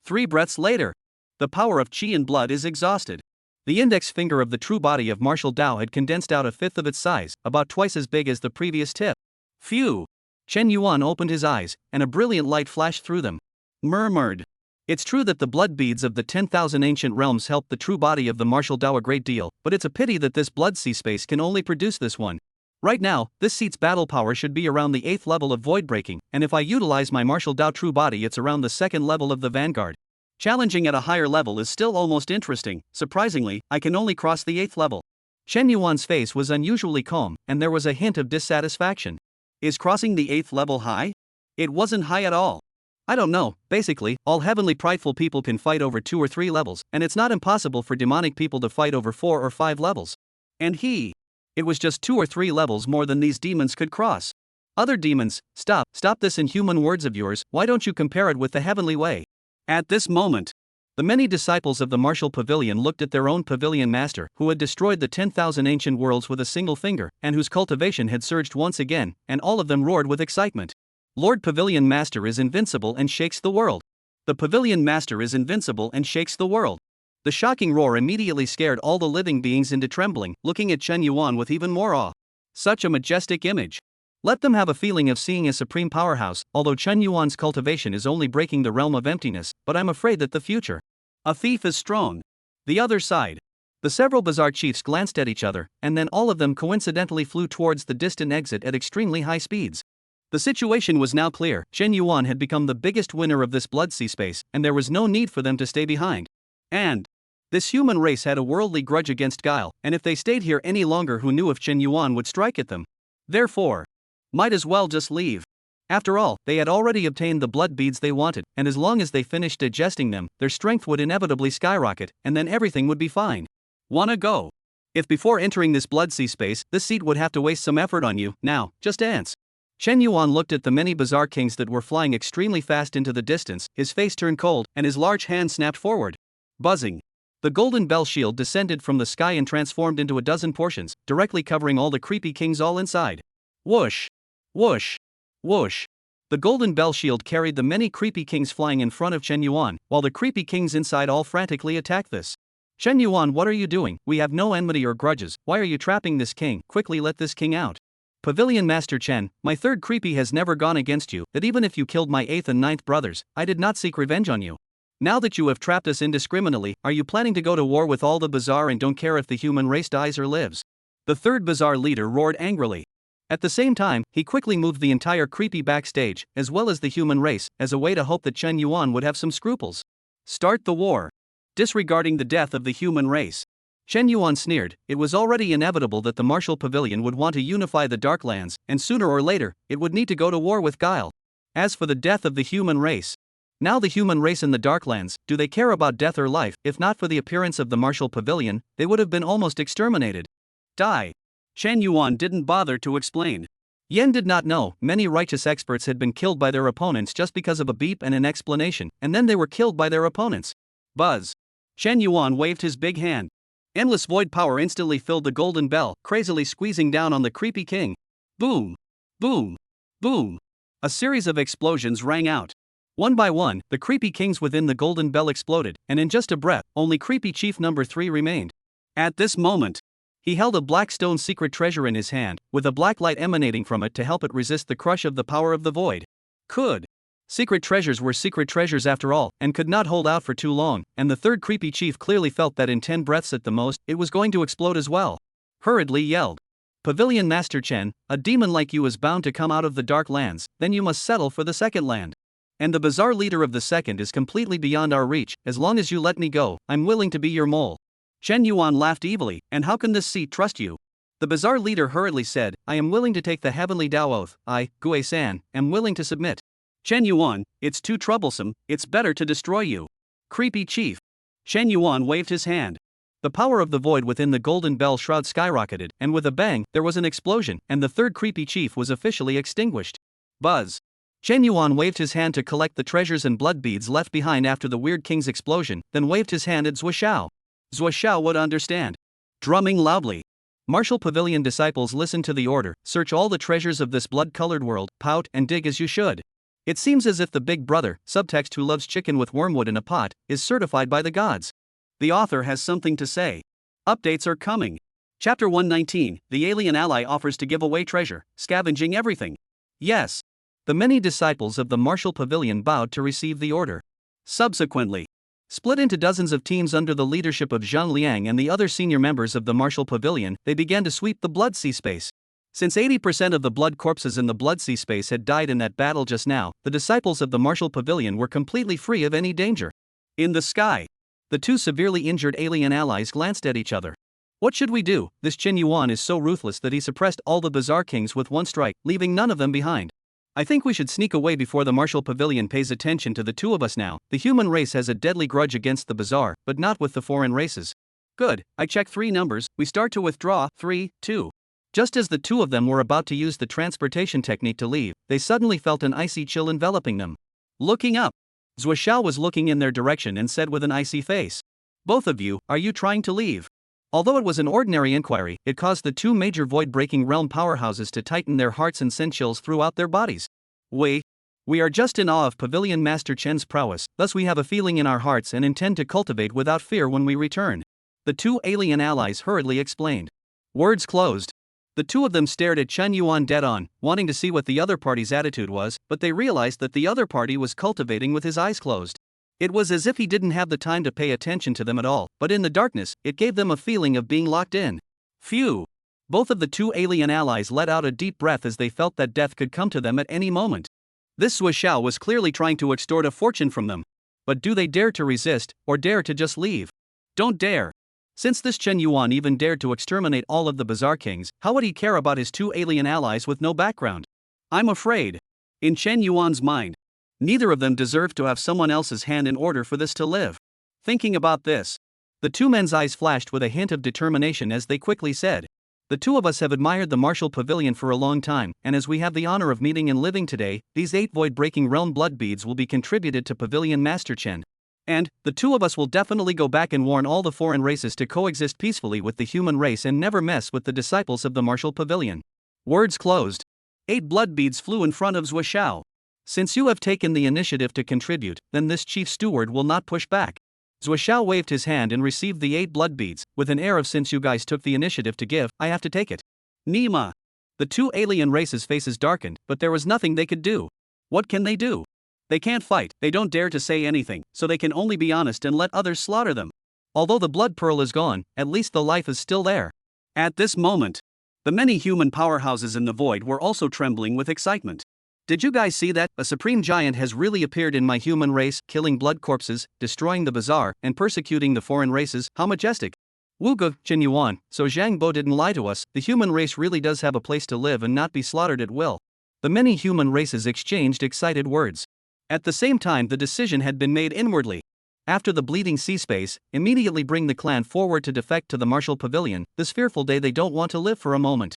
3 breaths later. The power of qi and blood is exhausted. The index finger of the true body of martial Dao had condensed out a fifth of its size, about twice as big as the previous tip. Phew! Chen Yuan opened his eyes, and a brilliant light flashed through them. Murmured. It's true that the blood beads of the 10,000 ancient realms help the true body of the martial Dao a great deal, but it's a pity that this blood sea space can only produce this one. Right now, this seat's battle power should be around the 8th level of void breaking, and if I utilize my martial Dao true body, it's around the 2nd level of the Vanguard. Challenging at a higher level is still almost interesting. Surprisingly, I can only cross the 8th level. Chen Yuan's face was unusually calm, and there was a hint of dissatisfaction. Is crossing the 8th level high? It wasn't high at all. I don't know, basically, all heavenly prideful people can fight over 2 or 3 levels, and it's not impossible for demonic people to fight over 4 or 5 levels. And it was just 2 or 3 levels more than these demons could cross. Other demons, stop this inhuman words of yours, why don't you compare it with the heavenly way? At this moment, the many disciples of the martial pavilion looked at their own pavilion master, who had destroyed the 10,000 ancient worlds with a single finger, and whose cultivation had surged once again, and all of them roared with excitement. Lord Pavilion Master is invincible and shakes the world. The Pavilion Master is invincible and shakes the world. The shocking roar immediately scared all the living beings into trembling, looking at Chen Yuan with even more awe. Such a majestic image. Let them have a feeling of seeing a supreme powerhouse, although Chen Yuan's cultivation is only breaking the realm of emptiness, but I'm afraid that the future. A thief is strong. The other side. The several bizarre chiefs glanced at each other, and then all of them coincidentally flew towards the distant exit at extremely high speeds. The situation was now clear. Chen Yuan had become the biggest winner of this blood sea space, and there was no need for them to stay behind. And this human race had a worldly grudge against Guile, and if they stayed here any longer, who knew if Chen Yuan would strike at them? Therefore, might as well just leave. After all, they had already obtained the blood beads they wanted, and as long as they finished digesting them, their strength would inevitably skyrocket, and then everything would be fine. Wanna go? If before entering this blood sea space, this seat would have to waste some effort on you, now, just dance. Chen Yuan looked at the many bizarre kings that were flying extremely fast into the distance, his face turned cold, and his large hand snapped forward. Buzzing. The golden bell shield descended from the sky and transformed into a dozen portions, directly covering all the creepy kings all inside. Whoosh! Whoosh! Whoosh! The golden bell shield carried the many creepy kings flying in front of Chen Yuan, while the creepy kings inside all frantically attacked this. Chen Yuan, what are you doing? We have no enmity or grudges. Why are you trapping this king? Quickly let this king out. Pavilion Master Chen, my third creepy has never gone against you, that even if you killed my 8th and 9th brothers, I did not seek revenge on you. Now that you have trapped us indiscriminately, are you planning to go to war with all the bazaar and don't care if the human race dies or lives? The third bazaar leader roared angrily. At the same time, he quickly moved the entire creepy backstage, as well as the human race, as a way to hope that Chen Yuan would have some scruples. Start the war. Disregarding the death of the human race. Chen Yuan sneered. It was already inevitable that the martial pavilion would want to unify the Darklands, and sooner or later, it would need to go to war with Guile. As for the death of the human race. Now the human race in the Darklands, do they care about death or life? If not for the appearance of the martial pavilion, they would have been almost exterminated. Die. Chen Yuan didn't bother to explain. Yen did not know, many righteous experts had been killed by their opponents just because of a beep and an explanation, and then they were killed by their opponents. Buzz. Chen Yuan waved his big hand. Endless void power instantly filled the golden bell, crazily squeezing down on the creepy king. Boom. Boom. Boom. A series of explosions rang out. One by one, the creepy kings within the golden bell exploded, and in just a breath, only creepy chief number 3 remained. At this moment, he held a black stone secret treasure in his hand, with a black light emanating from it to help it resist the crush of the power of the void. Secret treasures were secret treasures after all, and could not hold out for too long, and the third creepy chief clearly felt that in 10 breaths at the most, it was going to explode as well. Hurriedly yelled. Pavilion Master Chen, a demon like you is bound to come out of the dark lands, then you must settle for the second land. And the bazaar leader of the second is completely beyond our reach, as long as you let me go, I'm willing to be your mole. Chen Yuan laughed evilly, and how can this seat trust you? The bazaar leader hurriedly said, I am willing to take the heavenly Dao oath, I, Gue-san, am willing to submit. Chen Yuan, it's too troublesome, it's better to destroy you. Creepy chief. Chen Yuan waved his hand. The power of the void within the golden bell shroud skyrocketed, and with a bang, there was an explosion, and the third creepy chief was officially extinguished. Buzz. Chen Yuan waved his hand to collect the treasures and blood beads left behind after the weird king's explosion, then waved his hand at Zuoxiao. Zuoxiao would understand. Drumming loudly. Martial Pavilion disciples listened to the order, search all the treasures of this blood-colored world, pout and dig as you should. It seems as if the big brother, subtext who loves chicken with wormwood in a pot, is certified by the gods. The author has something to say. Updates are coming. Chapter 119, the alien ally offers to give away treasure, scavenging everything. Yes. The many disciples of the Martial Pavilion bowed to receive the order. Subsequently, split into dozens of teams under the leadership of Zhang Liang and the other senior members of the Martial Pavilion, they began to sweep the Blood Sea space. Since 80% of the blood corpses in the Blood Sea space had died in that battle just now, the disciples of the Martial Pavilion were completely free of any danger. In the sky, the two severely injured alien allies glanced at each other. What should we do? This Chen Yuan is so ruthless that he suppressed all the Bazaar Kings with one strike, leaving none of them behind. I think we should sneak away before the Martial Pavilion pays attention to the two of us now. The human race has a deadly grudge against the Bazaar, but not with the foreign races. Good, I check 3 numbers, we start to withdraw, 3, 2. Just as the two of them were about to use the transportation technique to leave, they suddenly felt an icy chill enveloping them. Looking up, Zuoxiao was looking in their direction and said with an icy face. Both of you, are you trying to leave? Although it was an ordinary inquiry, it caused the two major void-breaking realm powerhouses to tighten their hearts and send chills throughout their bodies. We are just in awe of Pavilion Master Chen's prowess, thus we have a feeling in our hearts and intend to cultivate without fear when we return. The two alien allies hurriedly explained. Words closed. The two of them stared at Chen Yuan dead on, wanting to see what the other party's attitude was, but they realized that the other party was cultivating with his eyes closed. It was as if he didn't have the time to pay attention to them at all, but in the darkness, it gave them a feeling of being locked in. Phew! Both of the two alien allies let out a deep breath as they felt that death could come to them at any moment. This Zuoxiao was clearly trying to extort a fortune from them. But do they dare to resist, or dare to just leave? Don't dare! Since this Chen Yuan even dared to exterminate all of the Bazaar Kings, how would he care about his two alien allies with no background? I'm afraid. In Chen Yuan's mind, neither of them deserved to have someone else's hand in order for this to live. Thinking about this, the two men's eyes flashed with a hint of determination as they quickly said, the two of us have admired the Martial Pavilion for a long time, and as we have the honor of meeting and living today, these 8 void-breaking realm blood beads will be contributed to Pavilion Master Chen. And, the two of us will definitely go back and warn all the foreign races to coexist peacefully with the human race and never mess with the disciples of the Martial Pavilion. Words closed. 8 blood beads flew in front of Zuoxiao. Since you have taken the initiative to contribute, then this chief steward will not push back. Zuoxiao waved his hand and received the 8 blood beads, with an air of since you guys took the initiative to give, I have to take it. Nima. The 2 alien races' faces darkened, but there was nothing they could do. What can they do? They can't fight, they don't dare to say anything, so they can only be honest and let others slaughter them. Although the blood pearl is gone, at least the life is still there. At this moment, the many human powerhouses in the void were also trembling with excitement. Did you guys see that? A supreme giant has really appeared in my human race, killing blood corpses, destroying the bazaar, and persecuting the foreign races. How majestic. Wuge, Chen Yuan, so Zhang Bo didn't lie to us, the human race really does have a place to live and not be slaughtered at will. The many human races exchanged excited words. At the same time, the decision had been made inwardly. After the bleeding sea space, immediately bring the clan forward to defect to the martial pavilion, this fearful day they don't want to live for a moment.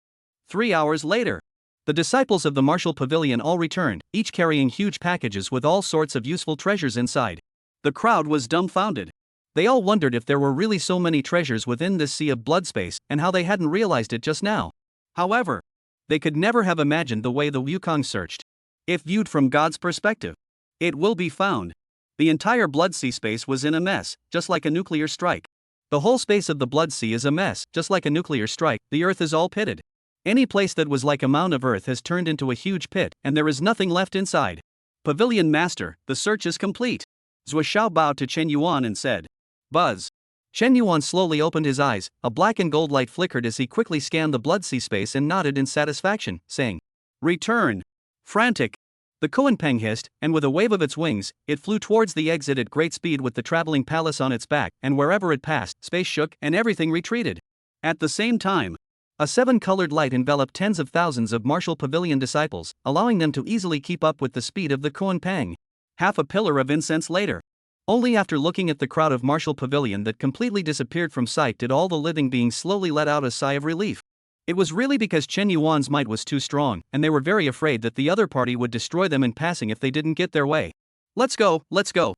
3 hours later. The disciples of the martial pavilion all returned, each carrying huge packages with all sorts of useful treasures inside. The crowd was dumbfounded. They all wondered if there were really so many treasures within this sea of blood space, and how they hadn't realized it just now. However, they could never have imagined the way the Wukong searched. If viewed from God's perspective, it will be found. The entire blood sea space was in a mess, just like a nuclear strike. The whole space of the blood sea is a mess, just like a nuclear strike. The earth is all pitted. Any place that was like a mound of earth has turned into a huge pit, and there is nothing left inside. Pavilion Master, the search is complete. Zuoxiao bowed to Chen Yuan and said, Buzz. Chen Yuan slowly opened his eyes, a black and gold light flickered as he quickly scanned the blood sea space and nodded in satisfaction, saying, Return. Frantic. The Kuanpeng hissed, and with a wave of its wings, it flew towards the exit at great speed with the traveling palace on its back, and wherever it passed, space shook and everything retreated. At the same time, a 7-colored light enveloped tens of thousands of martial pavilion disciples, allowing them to easily keep up with the speed of the Kuanpeng. Half a pillar of incense later. Only after looking at the crowd of martial pavilion that completely disappeared from sight did all the living beings slowly let out a sigh of relief. It was really because Chen Yuan's might was too strong, and they were very afraid that the other party would destroy them in passing if they didn't get their way. Let's go.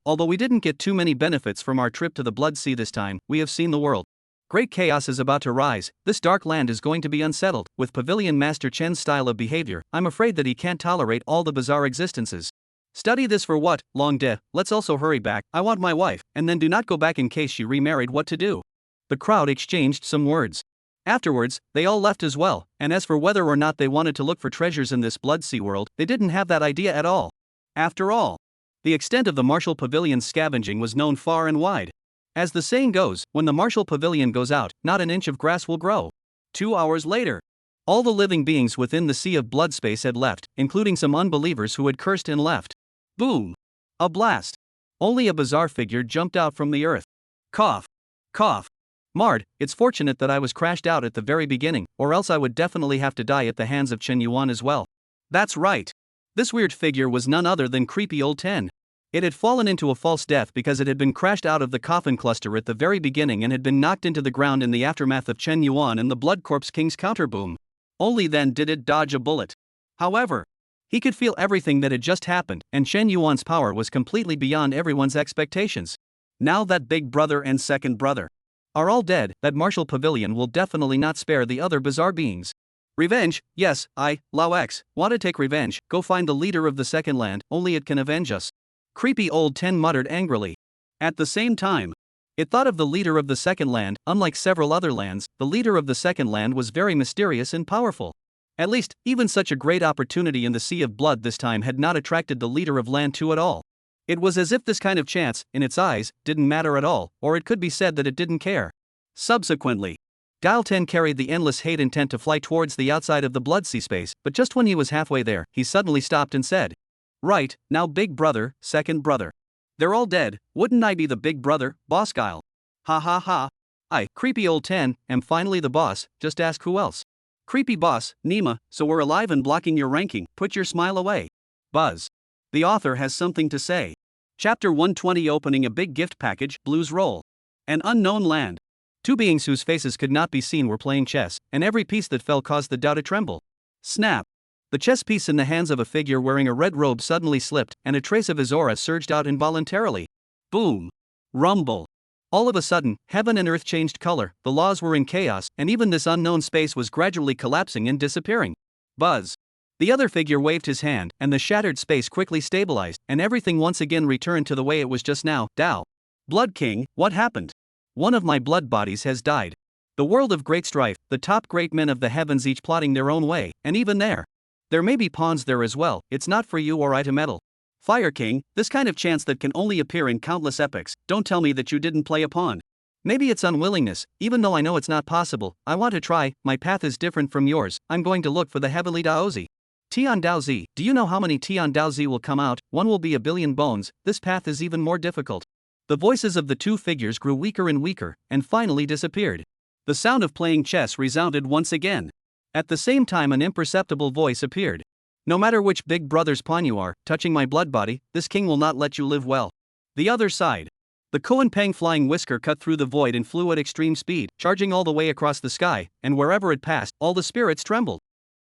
Although we didn't get too many benefits from our trip to the Blood Sea this time, we have seen the world. Great chaos is about to rise, this dark land is going to be unsettled. With Pavilion Master Chen's style of behavior, I'm afraid that he can't tolerate all the bizarre existences. Study this for what, Long De, let's also hurry back, I want my wife, and then do not go back in case she remarried. What to do? The crowd exchanged some words. Afterwards, they all left as well, and as for whether or not they wanted to look for treasures in this Blood Sea world, they didn't have that idea at all. After all, the extent of the martial pavilion's scavenging was known far and wide. As the saying goes, when the martial pavilion goes out, not an inch of grass will grow. 2 hours later, all the living beings within the sea of blood space had left, including some unbelievers who had cursed and left. Boom! A blast. Only a bizarre figure jumped out from the earth. Cough. Cough. Mard, it's fortunate that I was crashed out at the very beginning, or else I would definitely have to die at the hands of Chen Yuan as well. That's right. This weird figure was none other than creepy old Ten. It had fallen into a false death because it had been crashed out of the coffin cluster at the very beginning and had been knocked into the ground in the aftermath of Chen Yuan and the Blood Corpse King's counterboom. Only then did it dodge a bullet. However, he could feel everything that had just happened, and Chen Yuan's power was completely beyond everyone's expectations. Now that big brother and second brother are all dead, that martial pavilion will definitely not spare the other bizarre beings. Revenge, yes, Lao X, want to take revenge. Go find the leader of the second land, only it can avenge us. Creepy old Ten muttered angrily. At the same time, it thought of the leader of the second land. Unlike several other lands, the leader of the second land was very mysterious and powerful. At least, even such a great opportunity in the Sea of Blood this time had not attracted the leader of Land 2 at all. It was as if this kind of chance, in its eyes, didn't matter at all, or it could be said that it didn't care. Subsequently, Dial 10 carried the endless hate intent to fly towards the outside of the Blood Sea space, but just when he was halfway there, he suddenly stopped and said, Right, now big brother, second brother. They're all dead, wouldn't I be the big brother, boss Guile? Ha ha ha. I, creepy old Ten, am finally the boss, just ask who else. Creepy boss, Nima, so we're alive and blocking your ranking, put your smile away. Buzz. The author has something to say. Chapter 120 Opening a big gift package, Blues Roll. An unknown land. Two beings whose faces could not be seen were playing chess, and every piece that fell caused the Dao to tremble. Snap. The chess piece in the hands of a figure wearing a red robe suddenly slipped, and a trace of his aura surged out involuntarily. Boom. Rumble. All of a sudden, heaven and earth changed color, the laws were in chaos, and even this unknown space was gradually collapsing and disappearing. Buzz. The other figure waved his hand, and the shattered space quickly stabilized, and everything once again returned to the way it was just now. Dao. Blood King, what happened? One of my blood bodies has died. The world of great strife, the top great men of the heavens each plotting their own way, and even there may be pawns there as well, it's not for you or I to meddle. Fire King, this kind of chance that can only appear in countless epics, don't tell me that you didn't play a pawn. Maybe it's unwillingness, even though I know it's not possible, I want to try, my path is different from yours, I'm going to look for the heavenly Daozi. Tian Daozi, do you know how many Tian Daozi will come out? One will be a billion bones, this path is even more difficult. The voices of the two figures grew weaker and weaker, and finally disappeared. The sound of playing chess resounded once again. At the same time an imperceptible voice appeared. No matter which big brother's pawn you are, touching my blood body, this king will not let you live well. The other side. The Koan-Peng flying whisker cut through the void and flew at extreme speed, charging all the way across the sky, and wherever it passed, all the spirits trembled.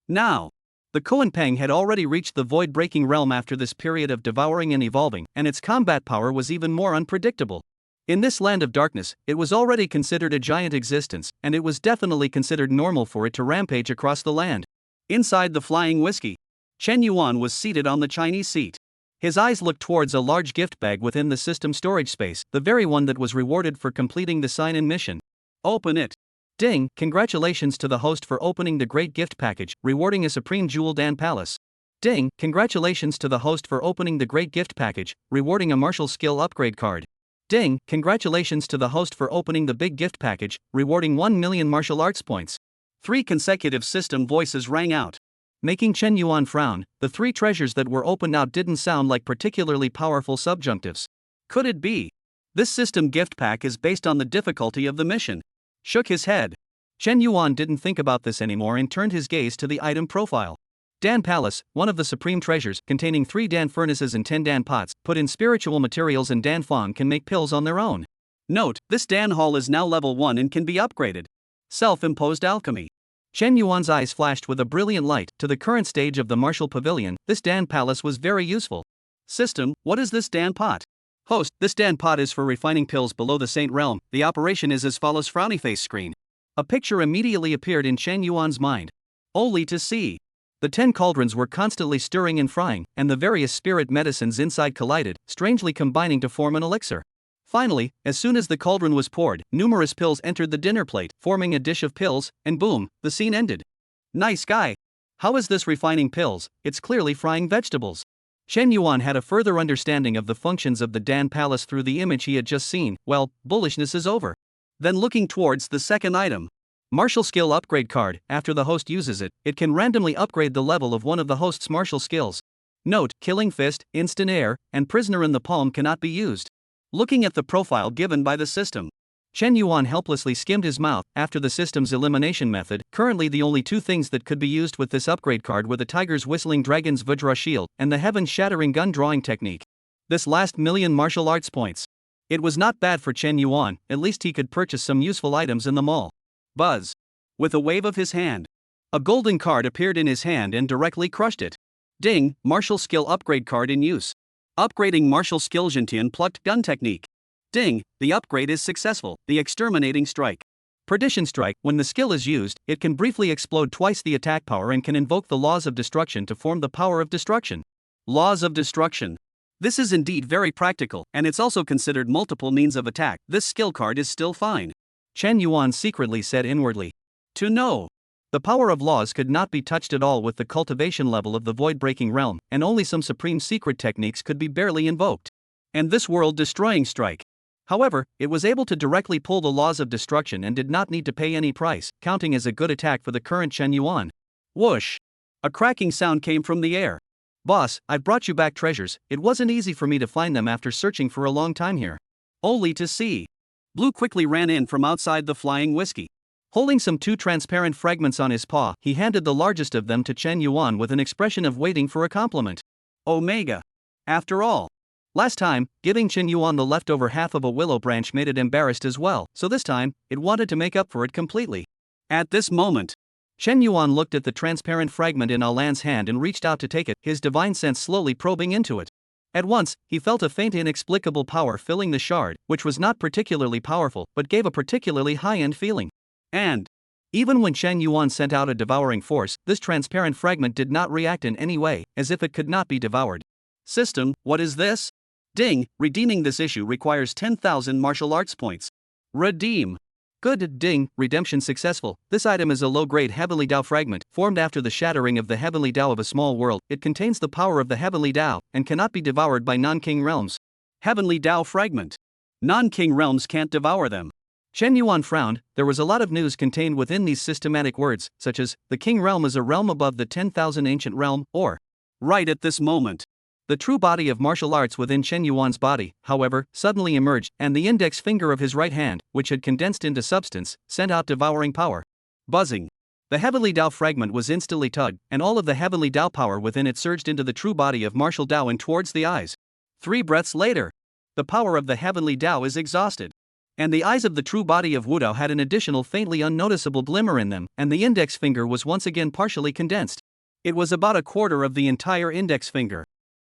Now, the Koan-Peng had already reached the void-breaking realm after this period of devouring and evolving, and its combat power was even more unpredictable. In this land of darkness, it was already considered a giant existence, and it was definitely considered normal for it to rampage across the land. Inside the flying whiskey, Chen Yuan was seated on the Chinese seat. His eyes looked towards a large gift bag within the system storage space, the very one that was rewarded for completing the sign-in mission. Open it. Ding, congratulations to the host for opening the great gift package, rewarding a supreme jewel Dan Palace. Ding, congratulations to the host for opening the great gift package, rewarding a martial skill upgrade card. Ding, congratulations to the host for opening the big gift package, rewarding 1 million martial arts points. 3 consecutive system voices rang out. Making Chen Yuan frown, the 3 treasures that were opened out didn't sound like particularly powerful subjunctives. Could it be? This system gift pack is based on the difficulty of the mission. Shook his head. Chen Yuan didn't think about this anymore and turned his gaze to the item profile. Dan Palace, one of the supreme treasures, containing 3 Dan furnaces and 10 Dan pots, put in spiritual materials and Dan Fong can make pills on their own. Note, this Dan Hall is now level 1 and can be upgraded. Self-imposed alchemy. Chen Yuan's eyes flashed with a brilliant light. To the current stage of the martial pavilion, this Dan Palace was very useful. System, what is this Dan pot? Host, this Dan pot is for refining pills below the Saint Realm. The operation is as follows: frowny face screen. A picture immediately appeared in Chen Yuan's mind. Only to see. The 10 cauldrons were constantly stirring and frying, and the various spirit medicines inside collided, strangely combining to form an elixir. Finally, as soon as the cauldron was poured, numerous pills entered the dinner plate, forming a dish of pills, and boom, the scene ended. Nice guy. How is this refining pills? It's clearly frying vegetables. Chen Yuan had a further understanding of the functions of the Dan Palace through the image he had just seen. Well, bullishness is over. Then looking towards the second item. Martial skill upgrade card. After the host uses it, it can randomly upgrade the level of one of the host's martial skills. Note, Killing Fist, Instant Air, and Prisoner in the Palm cannot be used. Looking at the profile given by the system, Chen Yuan helplessly skimmed his mouth. After the system's elimination method, currently the only 2 things that could be used with this upgrade card were the Tiger's Whistling Dragon's Vajra Shield, and the Heaven Shattering Gun Drawing Technique. This last million martial arts points. It was not bad for Chen Yuan, at least he could purchase some useful items in the mall. Buzz. With a wave of his hand, a golden card appeared in his hand and directly crushed it. Ding, martial skill upgrade card in use. Upgrading martial skill Jintian plucked gun technique. Ding, the upgrade is successful. The exterminating strike. Perdition strike. When the skill is used, it can briefly explode twice the attack power and can invoke the laws of destruction to form the power of destruction. Laws of destruction. This is indeed very practical, and it's also considered multiple means of attack. This skill card is still fine. Chen Yuan secretly said inwardly. To know. The power of laws could not be touched at all with the cultivation level of the void-breaking realm, and only some supreme secret techniques could be barely invoked. And this world-destroying strike. However, it was able to directly pull the laws of destruction and did not need to pay any price, counting as a good attack for the current Chen Yuan. Whoosh! A cracking sound came from the air. Boss, I've brought you back treasures. It wasn't easy for me to find them after searching for a long time here. Only to see. Blue quickly ran in from outside the flying whiskey. Holding some 2 transparent fragments on his paw, he handed the largest of them to Chen Yuan with an expression of waiting for a compliment. Omega. After all. Last time, giving Chen Yuan the leftover half of a willow branch made it embarrassed as well, so this time, it wanted to make up for it completely. At this moment, Chen Yuan looked at the transparent fragment in Alan's hand and reached out to take it, his divine sense slowly probing into it. At once, he felt a faint inexplicable power filling the shard, which was not particularly powerful, but gave a particularly high-end feeling. And Even when Chen Yuan sent out a devouring force, this transparent fragment did not react in any way, as if it could not be devoured. System, what is this? Ding, redeeming this issue requires 10,000 martial arts points. Redeem. Good, ding, redemption successful. This item is a low-grade Heavenly Dao fragment, formed after the shattering of the Heavenly Dao of a small world. It contains the power of the Heavenly Dao, and cannot be devoured by non-king realms. Heavenly Dao fragment. Non-king realms can't devour them. Chen Yuan frowned. There was a lot of news contained within these systematic words, such as, the king realm is a realm above the 10,000 ancient realm, or, right at this moment. The true body of martial arts within Chen Yuan's body, however, suddenly emerged, and the index finger of his right hand, which had condensed into substance, sent out devouring power. Buzzing. The Heavenly Dao fragment was instantly tugged, and all of the Heavenly Dao power within it surged into the true body of martial Dao and towards the eyes. 3 breaths later, the power of the Heavenly Dao is exhausted. And the eyes of the true body of Wu Dao had an additional faintly unnoticeable glimmer in them, and the index finger was once again partially condensed. It was about a quarter of the entire index finger.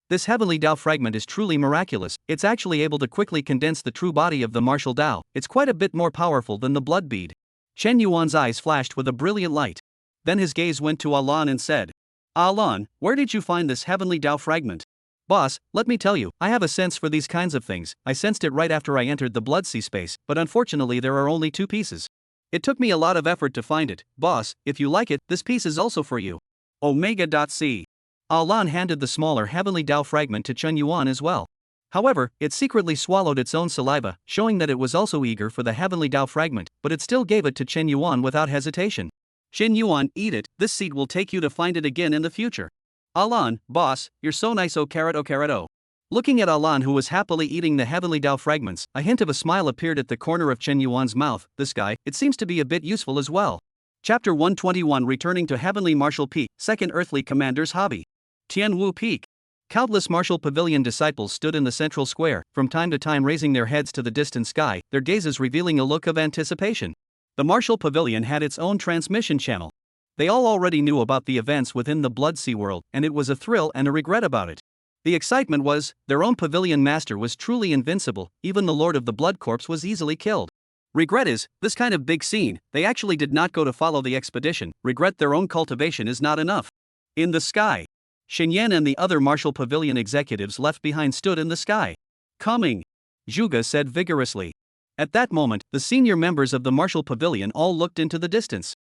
This Heavenly Dao fragment is truly miraculous. It's actually able to quickly condense the true body of the martial Dao. It's quite a bit more powerful than the blood bead. Chen Yuan's eyes flashed with a brilliant light. Then his gaze went to Alan and said, Alan, where did you find this Heavenly Dao fragment? Boss, let me tell you, I have a sense for these kinds of things. I sensed it right after I entered the Blood Sea space, but unfortunately there are only 2 pieces. It took me a lot of effort to find it. Boss, if you like it, this piece is also for you. Omega.c. Alan handed the smaller Heavenly Dao fragment to Chen Yuan as well. However, it secretly swallowed its own saliva, showing that it was also eager for the Heavenly Dao fragment, but it still gave it to Chen Yuan without hesitation. Chen Yuan, eat it, this seed will take you to find it again in the future. Alan, boss, you're so nice, oh carrot oh carrot oh. Looking at Alan, who was happily eating the Heavenly Dao fragments, a hint of a smile appeared at the corner of Chen Yuan's mouth. This guy, it seems to be a bit useful as well. Chapter 121, Returning to Heavenly Martial Peak, Second Earthly Commander's Hobby. Tianwu Peak. Countless Martial Pavilion disciples stood in the central square, from time to time raising their heads to the distant sky, their gazes revealing a look of anticipation. The Martial Pavilion had its own transmission channel. They all already knew about the events within the Blood Sea world, and it was a thrill and a regret about it. The excitement was, their own pavilion master was truly invincible, even the Lord of the Blood Corps was easily killed. Regret is, this kind of big scene, they actually did not go to follow the expedition. Regret their own cultivation is not enough. In the sky. Xinyan and the other Martial Pavilion executives left behind stood in the sky. Coming. Zhuge said vigorously. At that moment, the senior members of the Martial Pavilion all looked into the distance.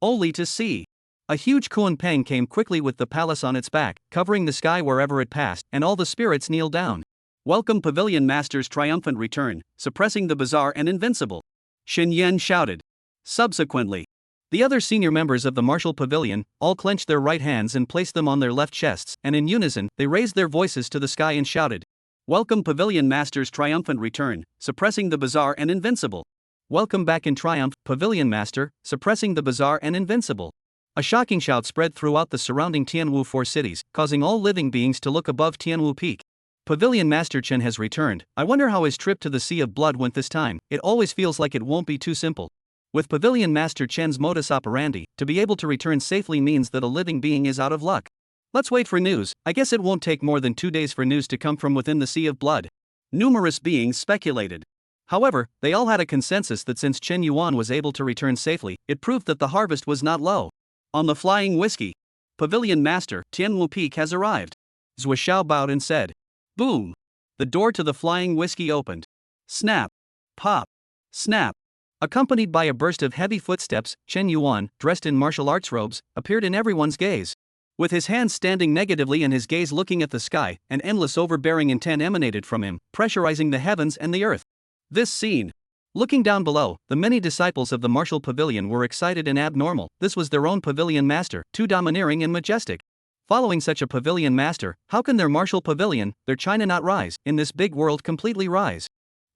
Only to see. A huge Kunpeng came quickly with the palace on its back, covering the sky wherever it passed, and all the spirits kneeled down. Welcome Pavilion Master's triumphant return, suppressing the bizarre and invincible. Xinyan shouted. Subsequently, the other senior members of the Martial Pavilion all clenched their right hands and placed them on their left chests, and in unison, they raised their voices to the sky and shouted. Welcome Pavilion Master's triumphant return, suppressing the bizarre and invincible. Welcome back in triumph, Pavilion Master, suppressing the bizarre and invincible. A shocking shout spread throughout the surrounding Tianwu 4 cities, causing all living beings to look above Tianwu Peak. Pavilion Master Chen has returned. I wonder how his trip to the Sea of Blood went this time. It always feels like it won't be too simple. With Pavilion Master Chen's modus operandi, to be able to return safely means that a living being is out of luck. Let's wait for news. I guess it won't take more than 2 days for news to come from within the Sea of Blood. Numerous beings speculated. However, they all had a consensus that since Chen Yuan was able to return safely, it proved that the harvest was not low. On the Flying Whiskey. Pavilion Master, Tianwu Peak has arrived. Zhou Xiao bowed and said. Boom. The door to the Flying Whiskey opened. Snap. Pop. Snap. Accompanied by a burst of heavy footsteps, Chen Yuan, dressed in martial arts robes, appeared in everyone's gaze. With his hands standing negatively and his gaze looking at the sky, an endless overbearing intent emanated from him, pressurizing the heavens and the earth. This scene. Looking down below, the many disciples of the Martial Pavilion were excited and abnormal. This was their own Pavilion Master, too domineering and majestic. Following such a Pavilion Master, how can their Martial Pavilion, their China not rise, in this big world completely rise?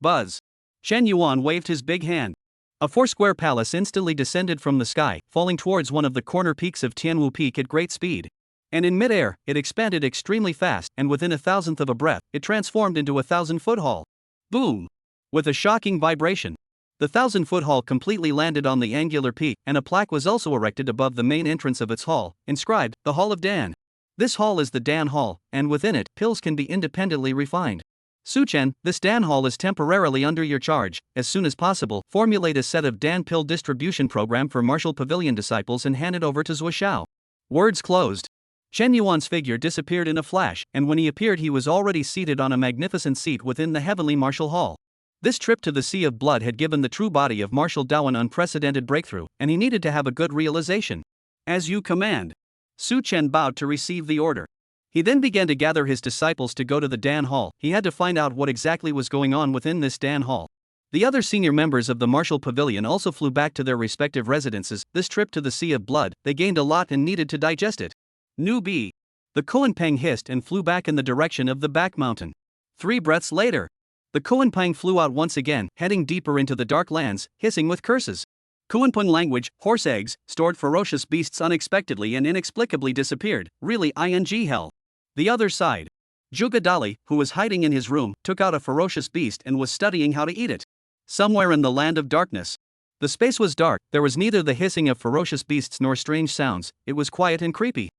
Buzz. Chen Yuan waved his big hand. A 4-square palace instantly descended from the sky, falling towards one of the corner peaks of Tianwu Peak at great speed. And in midair, it expanded extremely fast, and within a thousandth of a breath, it transformed into a 1,000-foot hall. Boom! With a shocking vibration, the 1,000-foot hall completely landed on the angular peak, and a plaque was also erected above the main entrance of its hall, inscribed, The Hall of Dan. This hall is the Dan Hall, and within it, pills can be independently refined. Su-chen, this Dan hall is temporarily under your charge. As soon as possible, formulate a set of Dan pill distribution program for Martial Pavilion disciples and hand it over to Zuoxiao. Words closed. Chen Yuan's figure disappeared in a flash, and when he appeared he was already seated on a magnificent seat within the heavenly martial hall. This trip to the Sea of Blood had given the true body of Martial Dao an unprecedented breakthrough, and he needed to have a good realization. As you command. Su-chen bowed to receive the order. He then began to gather his disciples to go to the Dan Hall. He had to find out what exactly was going on within this Dan Hall. The other senior members of the Martial Pavilion also flew back to their respective residences. This trip to the Sea of Blood, they gained a lot and needed to digest it. Newbie. The Koenpang hissed and flew back in the direction of the back mountain. 3 breaths later. The Koenpang flew out once again, heading deeper into the dark lands, hissing with curses. Koenpang language, horse eggs, stored ferocious beasts unexpectedly and inexplicably disappeared, really ing hell. The other side. Zhuge Dali, who was hiding in his room, took out a ferocious beast and was studying how to eat it. Somewhere in the land of darkness. The space was dark, there was neither the hissing of ferocious beasts nor strange sounds, it was quiet and creepy.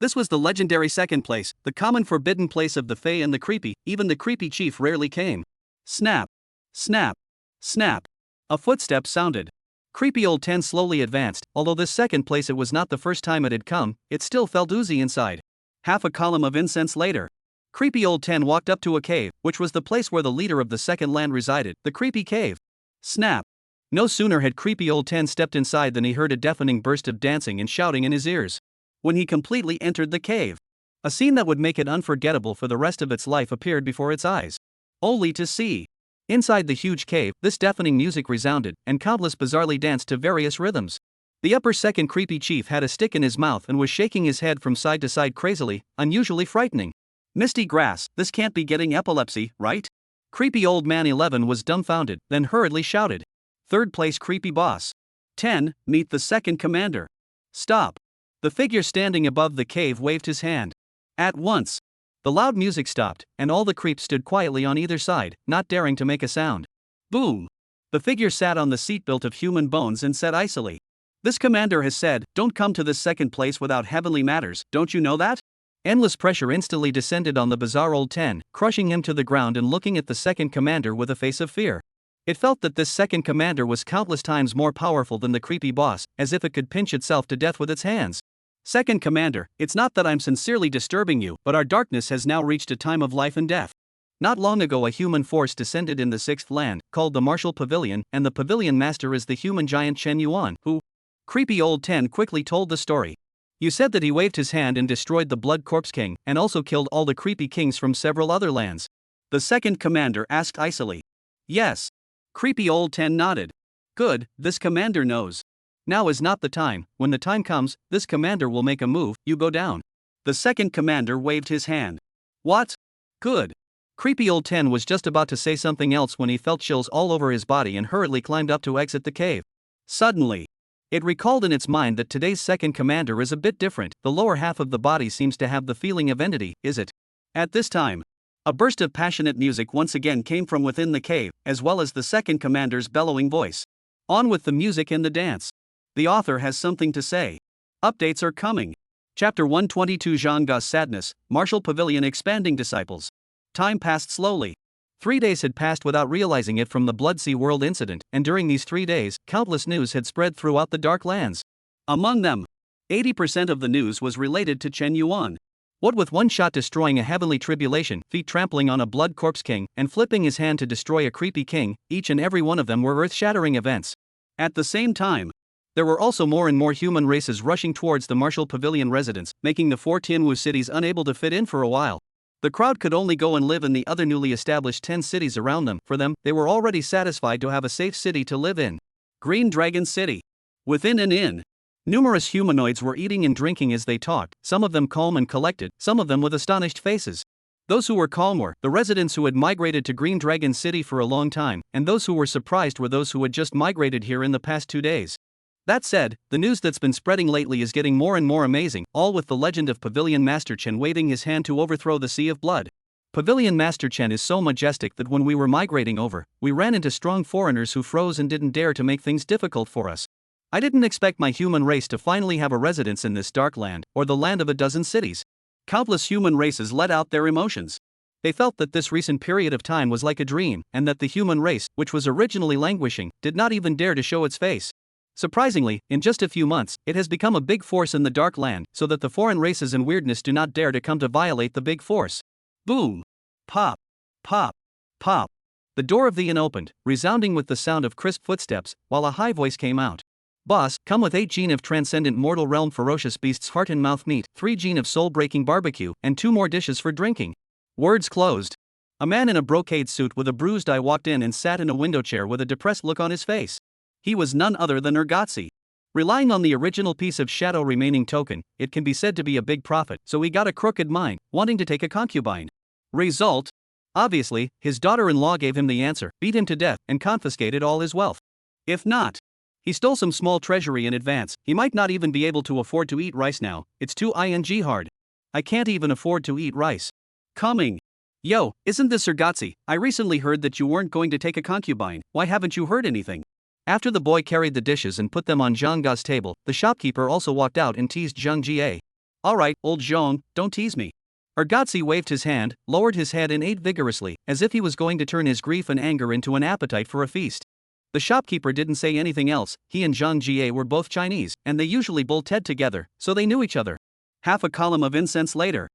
This was the legendary second place, the common forbidden place of the Fae and the creepy, even the creepy chief rarely came. Snap. Snap. Snap. A footstep sounded. Creepy old Ten slowly advanced, although this second place it was not the first time it had come, it still felt oozy inside. Half a column of incense later. Creepy old Ten walked up to a cave, which was the place where the leader of the second land resided, the creepy cave. Snap. No sooner had creepy old Ten stepped inside than he heard a deafening burst of dancing and shouting in his ears. When he completely entered the cave, a scene that would make it unforgettable for the rest of its life appeared before its eyes. Only to see. Inside the huge cave, this deafening music resounded, and countless bizarrely danced to various rhythms. The upper second creepy chief had a stick in his mouth and was shaking his head from side to side crazily, unusually frightening. Misty grass, this can't be getting epilepsy, right? Creepy old man 11 was dumbfounded, then hurriedly shouted. Third place creepy boss. 10, meet the second commander. Stop. The figure standing above the cave waved his hand. At once. The loud music stopped, and all the creeps stood quietly on either side, not daring to make a sound. Boom! The figure sat on the seat built of human bones and said icily. This commander has said, don't come to this second place without heavenly matters, don't you know that? Endless pressure instantly descended on the bizarre old Ten, crushing him to the ground and looking at the second commander with a face of fear. It felt that this second commander was countless times more powerful than the creepy boss, as if it could pinch itself to death with its hands. Second commander, it's not that I'm sincerely disturbing you, but our darkness has now reached a time of life and death. Not long ago a human force descended in the sixth land, called the Martial Pavilion, and the pavilion master is the human giant Chen Yuan, who... Creepy old Ten quickly told the story. You said that he waved his hand and destroyed the Blood Corpse King, and also killed all the creepy kings from several other lands. The second commander asked icily. Yes. Creepy old Ten nodded. Good, this commander knows. Now is not the time, when the time comes, this commander will make a move, you go down. The second commander waved his hand. What? Good. Creepy old Ten was just about to say something else when he felt chills all over his body and hurriedly climbed up to exit the cave. Suddenly, it recalled in its mind that today's second commander is a bit different, the lower half of the body seems to have the feeling of entity, is it? At this time, a burst of passionate music once again came from within the cave, as well as the second commander's bellowing voice. On with the music and the dance. The author has something to say. Updates are coming. Chapter 122 Zhang Ge's Sadness, Martial Pavilion Expanding Disciples. Time passed slowly. 3 days had passed without realizing it from the Bloodsea World incident, and during these 3 days, countless news had spread throughout the Dark Lands. Among them, 80% of the news was related to Chen Yuan. What with one shot destroying a heavenly tribulation, feet trampling on a Blood Corpse King, and flipping his hand to destroy a creepy king, each and every one of them were earth-shattering events. At the same time, there were also more and more human races rushing towards the Martial Pavilion residence, making the 4 Tianwu cities unable to fit in for a while. The crowd could only go and live in the other newly established 10 cities around them. For them, they were already satisfied to have a safe city to live in. Green Dragon City. Within an inn, numerous humanoids were eating and drinking as they talked, some of them calm and collected, some of them with astonished faces. Those who were calm were the residents who had migrated to Green Dragon City for a long time, and those who were surprised were those who had just migrated here in the past 2 days. That said, the news that's been spreading lately is getting more and more amazing, all with the legend of Pavilion Master Chen waving his hand to overthrow the Sea of Blood. Pavilion Master Chen is so majestic that when we were migrating over, we ran into strong foreigners who froze and didn't dare to make things difficult for us. I didn't expect my human race to finally have a residence in this dark land, or the land of a dozen cities. Countless human races let out their emotions. They felt that this recent period of time was like a dream, and that the human race, which was originally languishing, did not even dare to show its face. Surprisingly, in just a few months, it has become a big force in the Dark Land, so that the foreign races and weirdness do not dare to come to violate the big force. Boom! Pop! Pop! Pop! The door of the inn opened, resounding with the sound of crisp footsteps, while a high voice came out. Boss, come with 8 gene of transcendent mortal realm ferocious beasts heart and mouth meat, 3 gene of soul-breaking barbecue, and 2 more dishes for drinking. Words closed. A man in a brocade suit with a bruised eye walked in and sat in a window chair with a depressed look on his face. He was none other than Urgatsi. Relying on the original piece of shadow remaining token, it can be said to be a big profit, so he got a crooked mind, wanting to take a concubine. Result? Obviously, his daughter-in-law gave him the answer, beat him to death, and confiscated all his wealth. If not, he stole some small treasury in advance. He might not even be able to afford to eat rice now, it's too hard. I can't even afford to eat rice. Coming. Yo, isn't this Urgatsi? I recently heard that you weren't going to take a concubine, why haven't you heard anything? After the boy carried the dishes and put them on Zhang Ga's table, the shopkeeper also walked out and teased Zhang Jie. Alright, old Zhang, don't tease me. Urgatsi waved his hand, lowered his head and ate vigorously, as if he was going to turn his grief and anger into an appetite for a feast. The shopkeeper didn't say anything else. He and Zhang Jie were both Chinese, and they usually bull-ted together, so they knew each other. Half a column of incense later.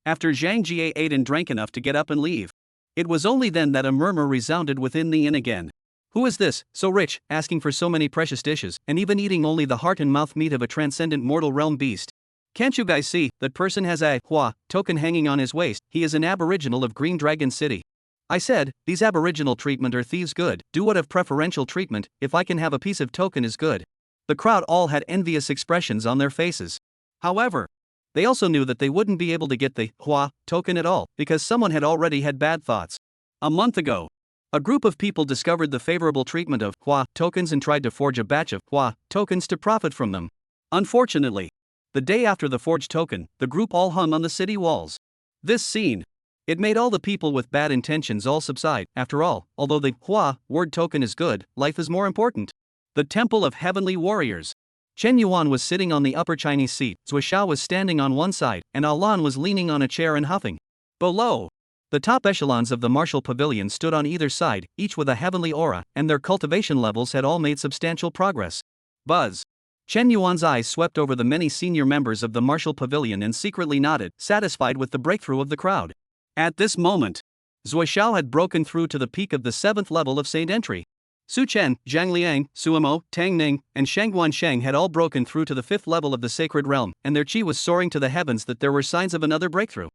After Zhang Jie ate and drank enough to get up and leave. It was only then that a murmur resounded within the inn again. Who is this, so rich, asking for so many precious dishes, and even eating only the heart and mouth meat of a transcendent mortal realm beast? Can't you guys see, that person has a Hua token hanging on his waist? He is an aboriginal of Green Dragon City. I said, these aboriginal treatment are thieves good, do what of preferential treatment, if I can have a piece of token is good. The crowd all had envious expressions on their faces. However, they also knew that they wouldn't be able to get the Hua token at all, because someone had already had bad thoughts. A month ago, a group of people discovered the favorable treatment of Hua tokens and tried to forge a batch of Hua tokens to profit from them. Unfortunately, the day after the forged token, the group all hung on the city walls. This scene, it made all the people with bad intentions all subside. After all, although the Hua word token is good, life is more important. The Temple of Heavenly Warriors. Chen Yuan was sitting on the upper Chinese seat, Zui Xiao was standing on one side, and Alan was leaning on a chair and huffing. Below, the top echelons of the martial pavilion stood on either side, each with a heavenly aura, and their cultivation levels had all made substantial progress. Buzz. Chen Yuan's eyes swept over the many senior members of the martial pavilion and secretly nodded, satisfied with the breakthrough of the crowd. At this moment, Zui Xiao had broken through to the peak of the 7th level of Saint Entry. Su Chen, Zhang Liang, Suemo, Tang Ning, and Shang Guansheng had all broken through to the 5th level of the Sacred Realm, and their chi was soaring to the heavens that there were signs of another breakthrough.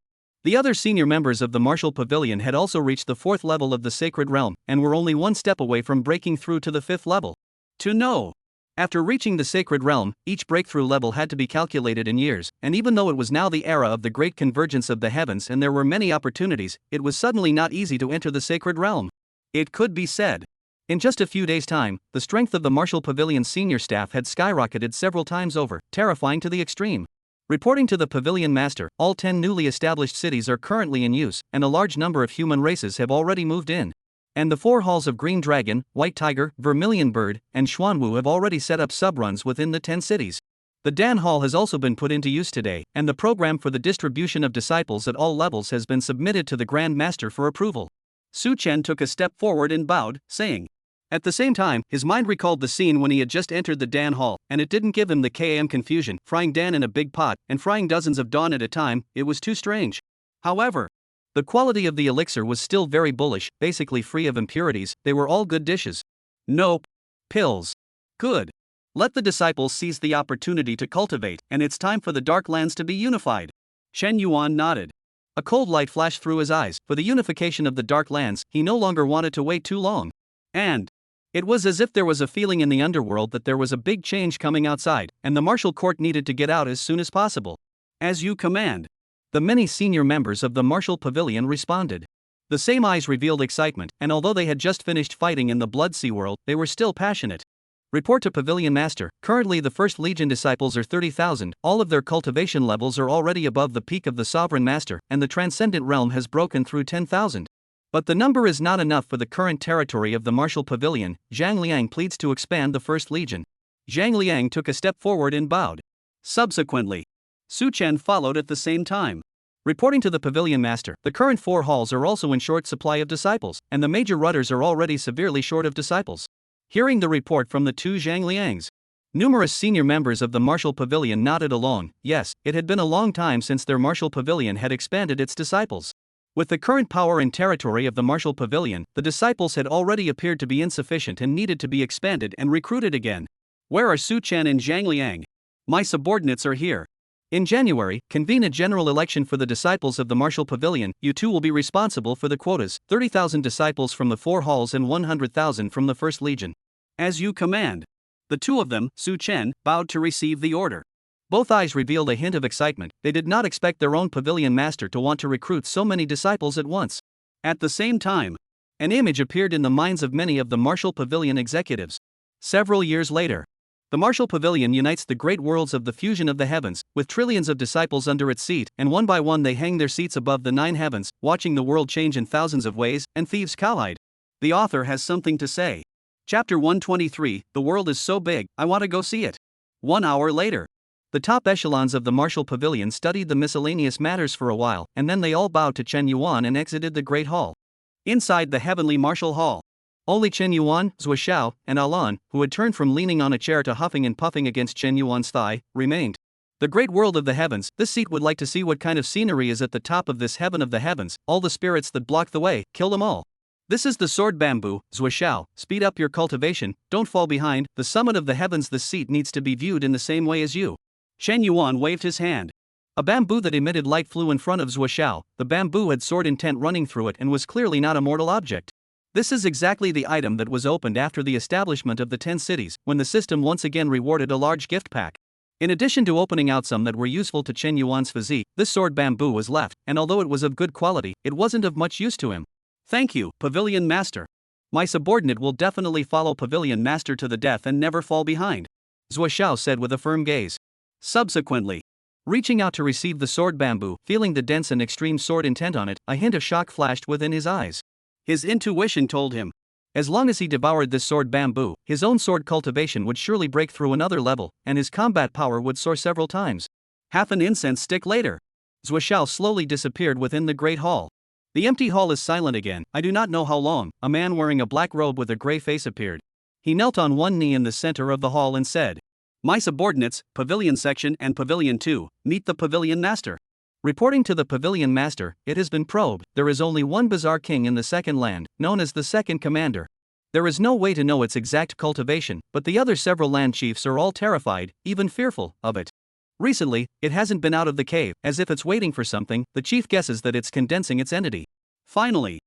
The other senior members of the martial pavilion had also reached the 4th level of the Sacred Realm, and were only one step away from breaking through to the 5th level. To know. After reaching the Sacred Realm, each breakthrough level had to be calculated in years, and even though it was now the era of the great convergence of the heavens and there were many opportunities, it was suddenly not easy to enter the Sacred Realm. It could be said. In just a few days' time, the strength of the Martial Pavilion's senior staff had skyrocketed several times over, terrifying to the extreme. Reporting to the Pavilion Master, all 10 newly established cities are currently in use, and a large number of human races have already moved in. And the 4 halls of Green Dragon, White Tiger, Vermilion Bird, and Xuanwu have already set up subruns within the 10 cities. The Dan Hall has also been put into use today, and the program for the distribution of disciples at all levels has been submitted to the Grand Master for approval. Su Chen took a step forward and bowed, saying. At the same time, his mind recalled the scene when he had just entered the Dan Hall, and it didn't give him the KM confusion, frying Dan in a big pot, and frying dozens of Dan at a time, it was too strange. However, the quality of the elixir was still very bullish, basically free of impurities, they were all good dishes. Nope. Pills. Good. Let the disciples seize the opportunity to cultivate, and it's time for the Dark Lands to be unified. Chen Yuan nodded. A cold light flashed through his eyes. For the unification of the Dark Lands, he no longer wanted to wait too long. And it was as if there was a feeling in the underworld that there was a big change coming outside, and the martial court needed to get out as soon as possible. As you command. The many senior members of the martial pavilion responded. The same eyes revealed excitement, and although they had just finished fighting in the Blood Sea world, they were still passionate. Report to Pavilion Master, currently the First Legion disciples are 30,000, all of their cultivation levels are already above the peak of the Sovereign Master, and the Transcendent Realm has broken through 10,000. But the number is not enough for the current territory of the Martial Pavilion. Zhang Liang pleads to expand the First Legion. Zhang Liang took a step forward and bowed. Subsequently, Su Chen followed at the same time. Reporting to the Pavilion Master, the current 4 halls are also in short supply of disciples, and the major rudders are already severely short of disciples. Hearing the report from the 2 Zhangliangs, numerous senior members of the martial pavilion nodded along. Yes, it had been a long time since their martial pavilion had expanded its disciples. With the current power and territory of the martial pavilion, the disciples had already appeared to be insufficient and needed to be expanded and recruited again. Where are Su Chen and Zhang Liang? My subordinates are here. In January, convene a general election for the disciples of the martial pavilion. You two will be responsible for the quotas, 30,000 disciples from the 4 halls and 100,000 from the 1st Legion. As you command. The 2 of them, Su Chen, bowed to receive the order. Both eyes revealed a hint of excitement. They did not expect their own pavilion master to want to recruit so many disciples at once. At the same time, an image appeared in the minds of many of the martial pavilion executives. Several years later, the martial pavilion unites the great worlds of the fusion of the heavens, with trillions of disciples under its seat, and one by one they hang their seats above the 9 heavens, watching the world change in thousands of ways, and thieves cowhide. The author has something to say. Chapter 123, The world is so big, I want to go see it. 1 hour later. The top echelons of the martial pavilion studied the miscellaneous matters for a while, and then they all bowed to Chen Yuan and exited the great hall. Inside the heavenly martial hall, only Chen Yuan, Zhuo Xiao, and Alan, who had turned from leaning on a chair to huffing and puffing against Chen Yuan's thigh, remained. The great world of the heavens, this seat would like to see what kind of scenery is at the top of this heaven of the heavens. All the spirits that block the way, kill them all. This is the sword bamboo, Zhuo Xiao, speed up your cultivation, don't fall behind, the summit of the heavens. This seat needs to be viewed in the same way as you. Chen Yuan waved his hand. A bamboo that emitted light flew in front of Zhuo Xiao. The bamboo had sword intent running through it and was clearly not a mortal object. This is exactly the item that was opened after the establishment of the 10 cities, when the system once again rewarded a large gift pack. In addition to opening out some that were useful to Chen Yuan's physique, this sword bamboo was left, and although it was of good quality, it wasn't of much use to him. Thank you, Pavilion Master. My subordinate will definitely follow Pavilion Master to the death and never fall behind, Zhuo Xiao said with a firm gaze. Subsequently, reaching out to receive the sword bamboo, feeling the dense and extreme sword intent on it, a hint of shock flashed within his eyes. His intuition told him, as long as he devoured this sword bamboo, his own sword cultivation would surely break through another level, and his combat power would soar several times. Half an incense stick later, Zhuo Xiao slowly disappeared within the great hall. The empty hall is silent again. I do not know how long. A man wearing a black robe with a gray face appeared. He knelt on one knee in the center of the hall and said, My subordinates, Pavilion Section and Pavilion 2, meet the Pavilion Master. Reporting to the Pavilion Master, it has been probed. There is only one bizarre king in the second land, known as the Second Commander. There is no way to know its exact cultivation, but the other several land chiefs are all terrified, even fearful, of it. Recently, it hasn't been out of the cave, as if it's waiting for something. The chief guesses that it's condensing its entity. Finally,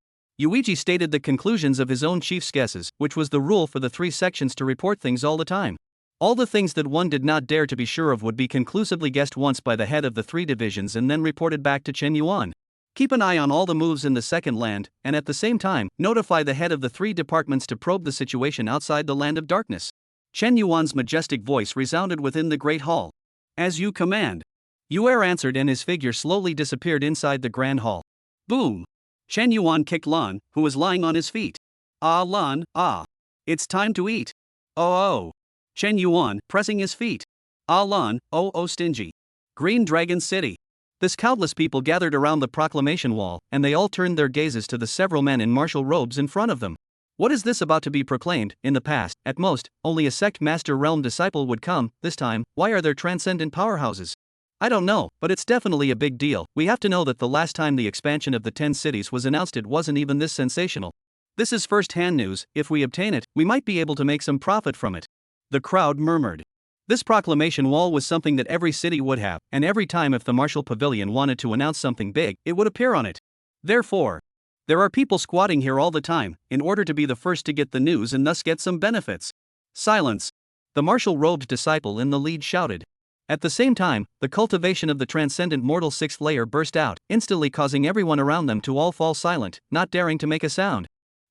Yuichi stated the conclusions of his own chief's guesses, which was the rule for the 3 sections to report things all the time. All the things that one did not dare to be sure of would be conclusively guessed once by the head of the 3 divisions and then reported back to Chen Yuan. Keep an eye on all the moves in the second land, and at the same time, notify the head of the 3 departments to probe the situation outside the land of darkness. Chen Yuan's majestic voice resounded within the great hall. As you command. Yuer answered, and his figure slowly disappeared inside the grand hall. Boom! Chen Yuan kicked Lan, who was lying on his feet. Ah Lan, ah. It's time to eat. Oh. Chen Yuan, pressing his feet. Ah Lan, oh stingy. Green Dragon City. This countless people gathered around the proclamation wall, and they all turned their gazes to the several men in martial robes in front of them. What is this about to be proclaimed? In the past, at most, only a sect master realm disciple would come. This time, why are there transcendent powerhouses? I don't know, but it's definitely a big deal. We have to know that the last time the expansion of the 10 cities was announced it wasn't even this sensational. This is first-hand news. If we obtain it, we might be able to make some profit from it. The crowd murmured. This proclamation wall was something that every city would have, and every time if the martial pavilion wanted to announce something big, it would appear on it. Therefore, there are people squatting here all the time, in order to be the first to get the news and thus get some benefits. Silence. The martial-robed disciple in the lead shouted. At the same time, the cultivation of the transcendent mortal 6th layer burst out, instantly causing everyone around them to all fall silent, not daring to make a sound.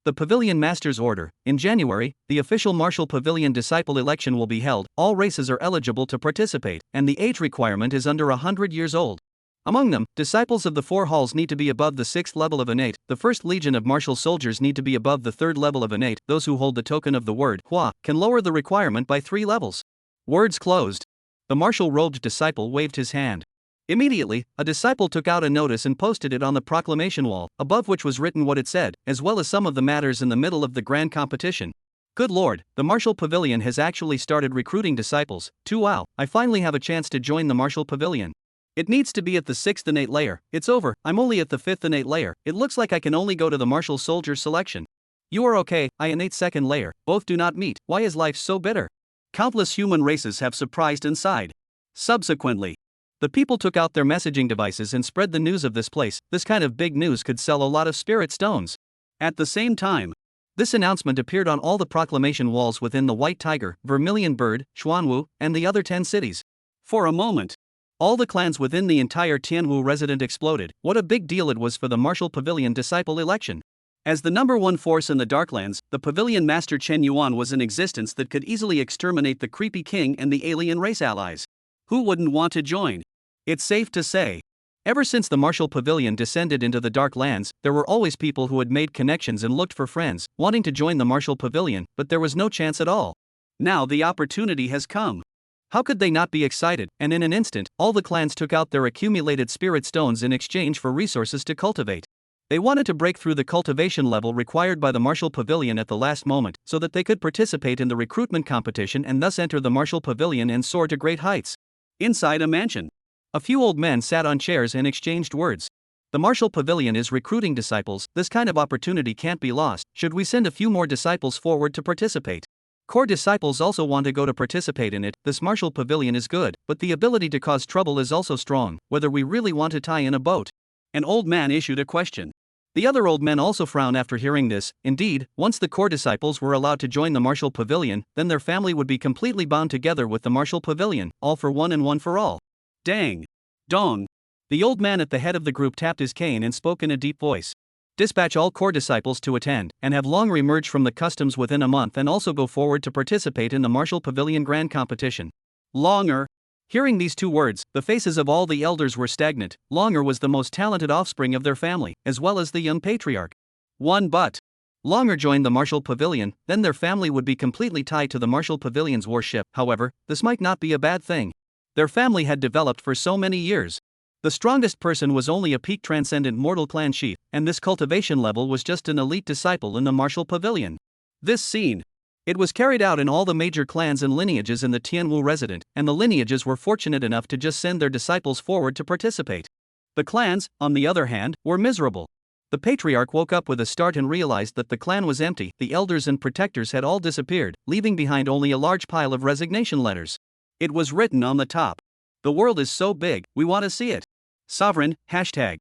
The Pavilion Master's order. In January, the official martial pavilion disciple election will be held. All races are eligible to participate, and the age requirement is under 100 years old. Among them, disciples of the 4 halls need to be above the 6th level of innate. The 1st Legion of martial soldiers need to be above the 3rd level of innate. Those who hold the token of the word Hua can lower the requirement by 3 levels. Words closed. The martial-robed disciple waved his hand. Immediately, a disciple took out a notice and posted it on the proclamation wall, above which was written what it said, as well as some of the matters in the middle of the grand competition. Good lord, the martial pavilion has actually started recruiting disciples. Wow, I finally have a chance to join the martial pavilion. It needs to be at the 6th innate layer. It's over, I'm only at the 5th innate layer. It looks like I can only go to the martial soldier selection. You are okay, I innate 2nd layer. Both do not meet. Why is life so bitter? Countless human races have surprised and sighed. Subsequently, the people took out their messaging devices and spread the news of this place. This kind of big news could sell a lot of spirit stones. At the same time, this announcement appeared on all the proclamation walls within the White Tiger, Vermilion Bird, Xuanwu, and the other 10 cities. For a moment, all the clans within the entire Tianwu resident exploded. What a big deal it was for the martial pavilion disciple election. As the number one force in the Darklands, the pavilion master Chen Yuan was in existence that could easily exterminate the creepy king and the alien race allies. Who wouldn't want to join? It's safe to say, ever since the martial pavilion descended into the Dark Lands, there were always people who had made connections and looked for friends, wanting to join the martial pavilion, but there was no chance at all. Now the opportunity has come. How could they not be excited? And in an instant, all the clans took out their accumulated spirit stones in exchange for resources to cultivate. They wanted to break through the cultivation level required by the martial pavilion at the last moment, so that they could participate in the recruitment competition and thus enter the martial pavilion and soar to great heights. Inside a mansion, a few old men sat on chairs and exchanged words. The martial pavilion is recruiting disciples. This kind of opportunity can't be lost. Should we send a few more disciples forward to participate? Core disciples also want to go to participate in it. This martial pavilion is good, but the ability to cause trouble is also strong. Whether we really want to tie in a boat? An old man issued a question. The other old men also frowned after hearing this. Indeed, once the core disciples were allowed to join the martial pavilion, then their family would be completely bound together with the martial pavilion, all for one and one for all. Dang. Dong. The old man at the head of the group tapped his cane and spoke in a deep voice. Dispatch all core disciples to attend, and have Longer emerge from the customs within a month and also go forward to participate in the martial pavilion grand competition. Longer. Hearing these two words, the faces of all the elders were stagnant. Longer was the most talented offspring of their family, as well as the young patriarch. But Longer joined the martial pavilion, then their family would be completely tied to the martial pavilion's warship. However, this might not be a bad thing. Their family had developed for so many years. The strongest person was only a peak transcendent mortal clan chief, and this cultivation level was just an elite disciple in the martial pavilion. This scene, it was carried out in all the major clans and lineages in the Tianwu resident, and the lineages were fortunate enough to just send their disciples forward to participate. The clans, on the other hand, were miserable. The patriarch woke up with a start and realized that the clan was empty. The elders and protectors had all disappeared, leaving behind only a large pile of resignation letters. It was written on the top. The world is so big, we want to see it. Sovereign, hashtag.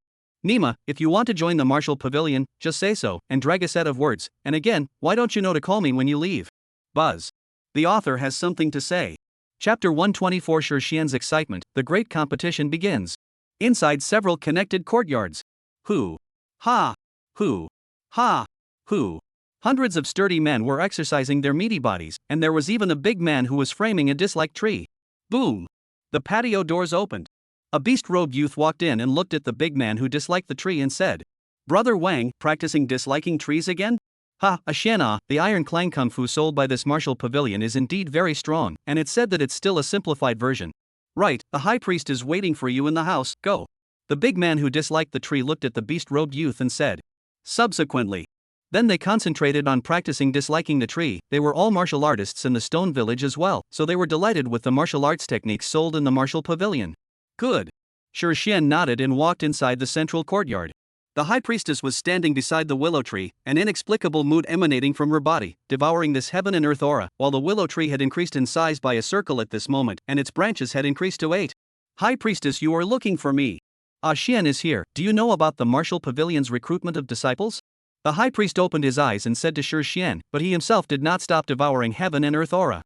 Nima, if you want to join the martial pavilion, just say so, and drag a set of words. And again, why don't you know to call me when you leave? Buzz. The author has something to say. Chapter 124 Shi Xian's excitement, the great competition begins. Inside several connected courtyards. Who? Ha! Who? Ha! Who? Hundreds of sturdy men were exercising their meaty bodies, and there was even a big man who was framing a disliked tree. Boom! The patio doors opened. A beast-robed youth walked in and looked at the big man who disliked the tree and said, Brother Wang, practicing disliking trees again? Ha, Xian'a, the iron clang kung fu sold by this martial pavilion is indeed very strong, and it's said that it's still a simplified version. Right, the high priest is waiting for you in the house, go. The big man who disliked the tree looked at the beast-robed youth and said. Subsequently, then they concentrated on practicing disliking the tree. They were all martial artists in the stone village as well, so they were delighted with the martial arts techniques sold in the martial pavilion. Good. Shi Xian nodded and walked inside the central courtyard. The high priestess was standing beside the willow tree, an inexplicable mood emanating from her body, devouring this heaven and earth aura, while the willow tree had increased in size by a circle at this moment, and its branches had increased to 8. High priestess, you are looking for me. Xian is here. Do you know about the martial pavilion's recruitment of disciples? The high priest opened his eyes and said to Shi Xian, but he himself did not stop devouring heaven and earth aura.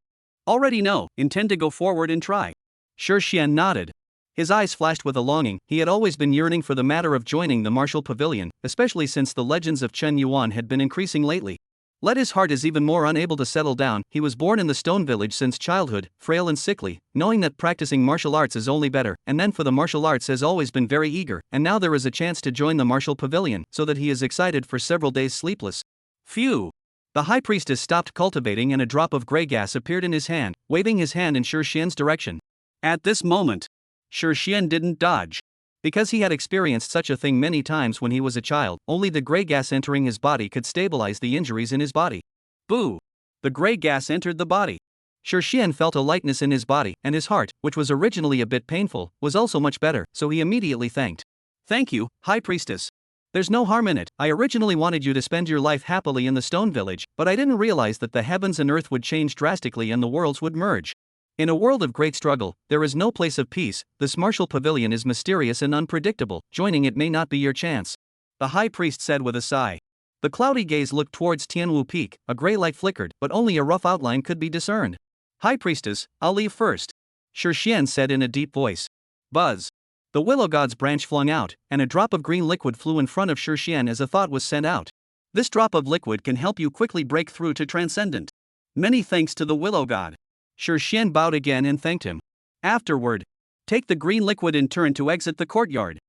Already know, intend to go forward and try. Shi Xian nodded. His eyes flashed with a longing. He had always been yearning for the matter of joining the martial pavilion, especially since the legends of Chen Yuan had been increasing lately. Yet his heart is even more unable to settle down. He was born in the stone village since childhood, frail and sickly, knowing that practicing martial arts is only better, and then for the martial arts has always been very eager, and now there is a chance to join the martial pavilion, so that he is excited for several days sleepless. Phew! The high priestess stopped cultivating and a drop of gray gas appeared in his hand, waving his hand in Shi Xian's direction. At this moment, Shi Xian didn't dodge. Because he had experienced such a thing many times when he was a child, only the gray gas entering his body could stabilize the injuries in his body. Boo! The gray gas entered the body. Shi Xian felt a lightness in his body, and his heart, which was originally a bit painful, was also much better, so he immediately thanked. Thank you, High Priestess. There's no harm in it. I originally wanted you to spend your life happily in the Stone Village, but I didn't realize that the heavens and earth would change drastically and the worlds would merge. In a world of great struggle, there is no place of peace. This martial pavilion is mysterious and unpredictable. Joining it may not be your chance. The High Priest said with a sigh. The cloudy gaze looked towards Tianwu Peak. A gray light flickered, but only a rough outline could be discerned. High Priestess, I'll leave first. Shi Xian said in a deep voice. Buzz. The willow god's branch flung out, and a drop of green liquid flew in front of Shi Xian as a thought was sent out. This drop of liquid can help you quickly break through to Transcendent. Many thanks to the willow god. Shi Xian bowed again and thanked him. Afterward, take the green liquid in turn to exit the courtyard.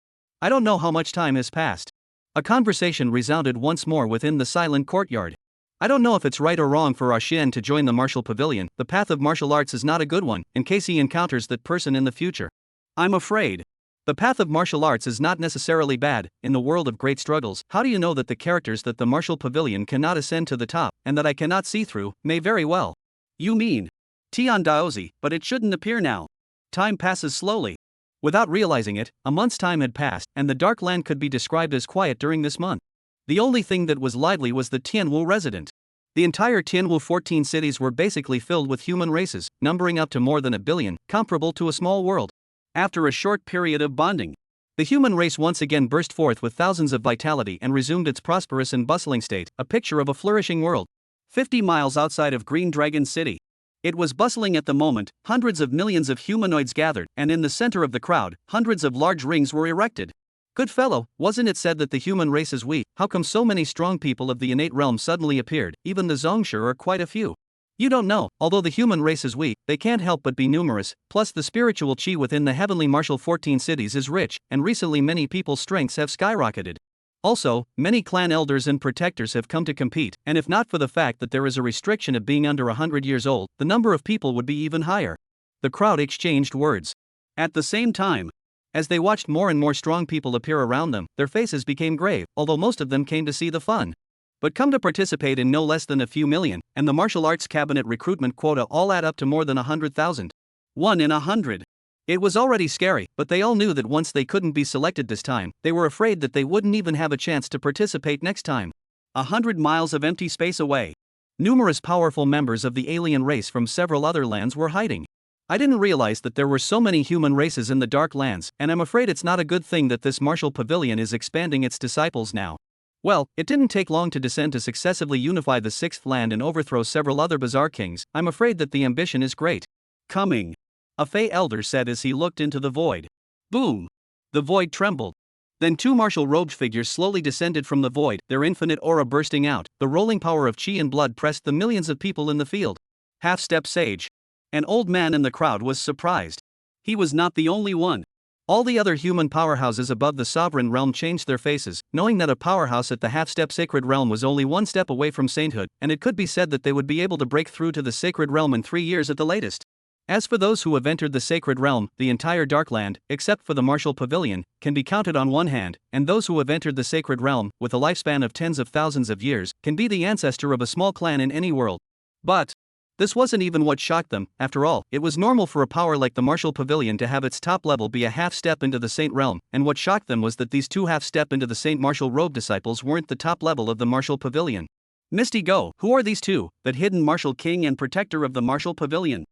I don't know how much time has passed. A conversation resounded once more within the silent courtyard. I don't know if it's right or wrong for Xian to join the martial pavilion. The path of martial arts is not a good one, in case he encounters that person in the future. I'm afraid. The path of martial arts is not necessarily bad. In the world of great struggles, how do you know that the characters that the martial pavilion cannot ascend to the top, and that I cannot see through, may very well? You mean Tian Daozi, but it shouldn't appear now. Time passes slowly. Without realizing it, a month's time had passed, and the Dark Land could be described as quiet during this month. The only thing that was lively was the Tianwu resident. The entire Tianwu 14 cities were basically filled with human races, numbering up to more than 1 billion, comparable to a small world. After a short period of bonding, the human race once again burst forth with thousands of vitality and resumed its prosperous and bustling state, a picture of a flourishing world. 50 miles outside of Green Dragon City. It was bustling at the moment. Hundreds of millions of humanoids gathered, and in the center of the crowd, hundreds of large rings were erected. Good fellow, wasn't it said that the human race is weak? How come so many strong people of the innate realm suddenly appeared? Even the Zongshi are quite a few. You don't know, although the human race is weak, they can't help but be numerous, plus the spiritual chi within the heavenly martial 14 cities is rich, and recently many people's strengths have skyrocketed. Also, many clan elders and protectors have come to compete, and if not for the fact that there is a restriction of being under 100 years old, the number of people would be even higher. The crowd exchanged words. At the same time, as they watched more and more strong people appear around them, their faces became grave, although most of them came to see the fun. But come to participate in no less than a few million, and the martial arts cabinet recruitment quota all add up to more than 100,000. 1 in 100. It was already scary, but they all knew that once they couldn't be selected this time, they were afraid that they wouldn't even have a chance to participate next time. 100 miles of empty space away. Numerous powerful members of the alien race from several other lands were hiding. I didn't realize that there were so many human races in the Dark Lands, and I'm afraid it's not a good thing that this martial pavilion is expanding its disciples now. Well, it didn't take long to descend to successively unify the 6th land and overthrow several other bizarre kings. I'm afraid that the ambition is great. Coming. A Fey elder said as he looked into the void. Boom! The void trembled. Then 2 martial-robed figures slowly descended from the void, their infinite aura bursting out. The rolling power of chi and blood pressed the millions of people in the field. Half-step sage. An old man in the crowd was surprised. He was not the only one. All the other human powerhouses above the sovereign realm changed their faces, knowing that a powerhouse at the half-step sacred realm was only 1 step away from sainthood, and it could be said that they would be able to break through to the sacred realm in 3 years at the latest. As for those who have entered the sacred realm, the entire Darkland, except for the martial pavilion, can be counted on one hand, and those who have entered the sacred realm, with a lifespan of tens of thousands of years, can be the ancestor of a small clan in any world. But this wasn't even what shocked them. After all, it was normal for a power like the martial pavilion to have its top level be a half-step into the saint realm, and what shocked them was that these 2 half-step into the saint martial robe disciples weren't the top level of the martial pavilion. Misty Go, who are these 2, that hidden martial king and protector of the martial pavilion?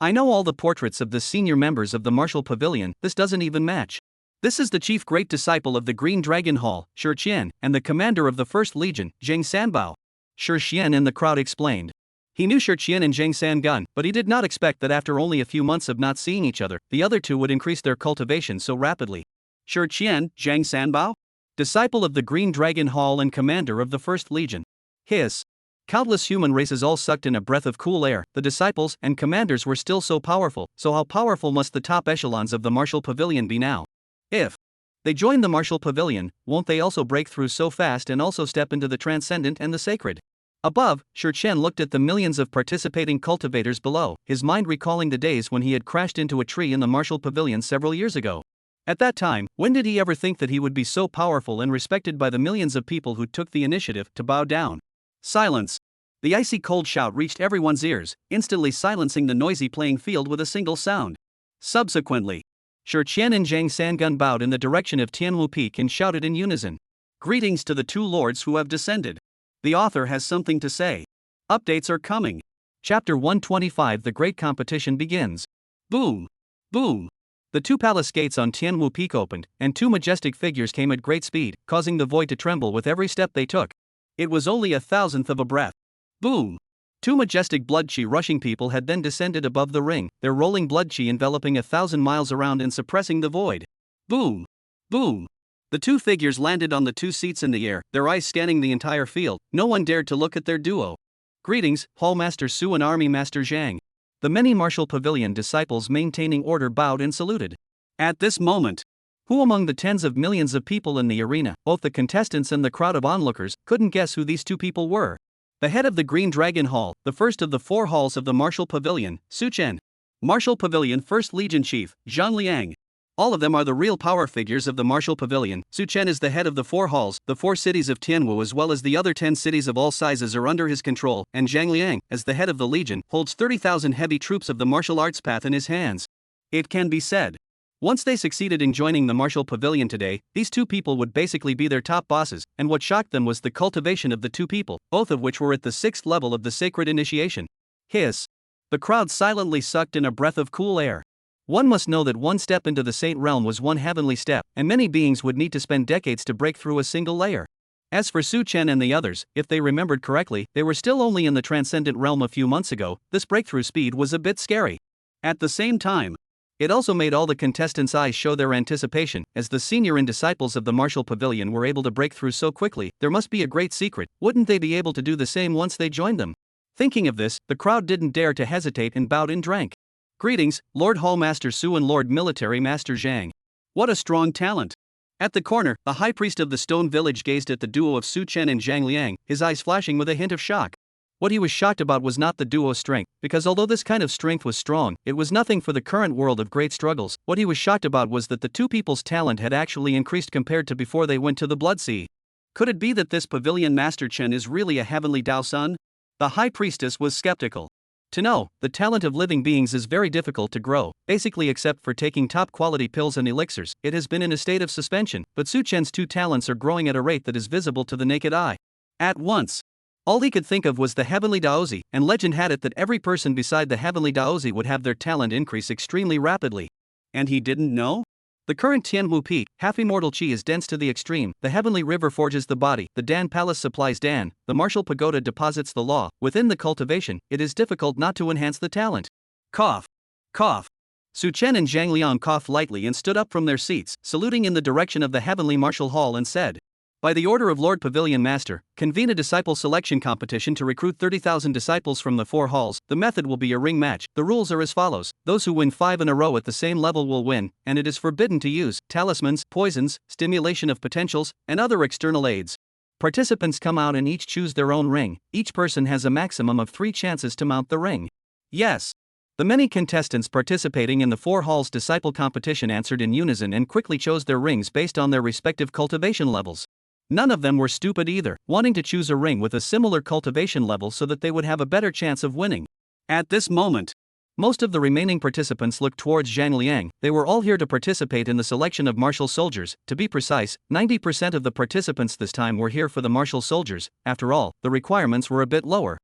I know all the portraits of the senior members of the martial pavilion. This doesn't even match. This is the chief great disciple of the Green Dragon Hall, Shi Qian, and the commander of the 1st Legion, Zhang Sanbao. Shi Qian in the crowd explained. He knew Shi Qian and Zhang Sangun, but he did not expect that after only a few months of not seeing each other, the other 2 would increase their cultivation so rapidly. Shi Qian, Zhang Sanbao? Disciple of the Green Dragon Hall and commander of the 1st Legion. Hiss. Countless human races all sucked in a breath of cool air. The disciples and commanders were still so powerful, so how powerful must the top echelons of the martial pavilion be now? If they join the martial pavilion, won't they also break through so fast and also step into the transcendent and the sacred? Above, Chen looked at the millions of participating cultivators below, his mind recalling the days when he had crashed into a tree in the martial pavilion several years ago. At that time, when did he ever think that he would be so powerful and respected by the millions of people who took the initiative to bow down? Silence. The icy cold shout reached everyone's ears, instantly silencing the noisy playing field with a single sound. Subsequently, Chen and Zhang Sangun bowed in the direction of Tianwu Peak and shouted in unison. Greetings to the two lords who have descended. The author has something to say. Updates are coming. Chapter 125. The Great Competition begins. Boom! Boom! The two palace gates on Tianwu Peak opened, and two majestic figures came at great speed, causing the void to tremble with every step they took. It was only a thousandth of a breath. Boom! Two majestic blood chi rushing people had then descended above the ring, their rolling blood chi enveloping 1,000 miles around and suppressing the void. Boom! Boom! The two figures landed on the two seats in the air, their eyes scanning the entire field. No one dared to look at their duo. Greetings, Hall Master Su and Army Master Zhang. The many martial pavilion disciples maintaining order bowed and saluted. At this moment, who among the tens of millions of people in the arena, both the contestants and the crowd of onlookers, couldn't guess who these two people were? The head of the Green Dragon Hall, the first of the 4 halls of the Martial Pavilion, Su Chen. Martial Pavilion First Legion Chief, Zhang Liang. All of them are the real power figures of the Martial Pavilion. Su Chen is the head of the 4 halls, the 4 cities of Tianwu as well as the other 10 cities of all sizes are under his control, and Zhang Liang, as the head of the Legion, holds 30,000 heavy troops of the martial arts path in his hands. It can be said, once they succeeded in joining the Martial Pavilion today, these two people would basically be their top bosses, and what shocked them was the cultivation of the two people, both of which were at the 6th level of the sacred initiation. Hiss. The crowd silently sucked in a breath of cool air. One must know that one step into the Saint Realm was one heavenly step, and many beings would need to spend decades to break through a single layer. As for Su Chen and the others, if they remembered correctly, they were still only in the Transcendent Realm a few months ago. This breakthrough speed was a bit scary. At the same time, it also made all the contestants' eyes show their anticipation, as the senior and disciples of the Martial Pavilion were able to break through so quickly. There must be a great secret. Wouldn't they be able to do the same once they joined them? Thinking of this, the crowd didn't dare to hesitate and bowed and drank. Greetings, Lord Hall Master Su and Lord Military Master Zhang. What a strong talent! At the corner, the High Priest of the Stone Village gazed at the duo of Su Chen and Zhang Liang, his eyes flashing with a hint of shock. What he was shocked about was not the duo's strength, because although this kind of strength was strong, it was nothing for the current world of great struggles. What he was shocked about was that the two people's talent had actually increased compared to before they went to the Blood Sea. Could it be that this Pavilion Master Chen is really a heavenly Dao Sun? The High Priestess was skeptical. To know, the talent of living beings is very difficult to grow, basically except for taking top-quality pills and elixirs. It has been in a state of suspension, but Su Chen's two talents are growing at a rate that is visible to the naked eye. At once, all he could think of was the Heavenly Daozi, and legend had it that every person beside the Heavenly Daozi would have their talent increase extremely rapidly. And he didn't know? The current Tianwu Peak, half-immortal chi is dense to the extreme, the Heavenly River forges the body, the Dan Palace supplies Dan, the Martial Pagoda deposits the law. Within the cultivation, it is difficult not to enhance the talent. Cough. Cough. Su Chen and Zhang Liang coughed lightly and stood up from their seats, saluting in the direction of the Heavenly Martial Hall and said, by the order of Lord Pavilion Master, convene a disciple selection competition to recruit 30,000 disciples from the 4 halls. The method will be a ring match. The rules are as follows. Those who win 5 in a row at the same level will win, and it is forbidden to use talismans, poisons, stimulation of potentials, and other external aids. Participants come out and each choose their own ring. Each person has a maximum of 3 chances to mount the ring. Yes. The many contestants participating in the 4 halls disciple competition answered in unison and quickly chose their rings based on their respective cultivation levels. None of them were stupid either, wanting to choose a ring with a similar cultivation level so that they would have a better chance of winning. At this moment, most of the remaining participants looked towards Zhang Liang. They were all here to participate in the selection of martial soldiers. To be precise, 90% of the participants this time were here for the martial soldiers. After all, the requirements were a bit lower.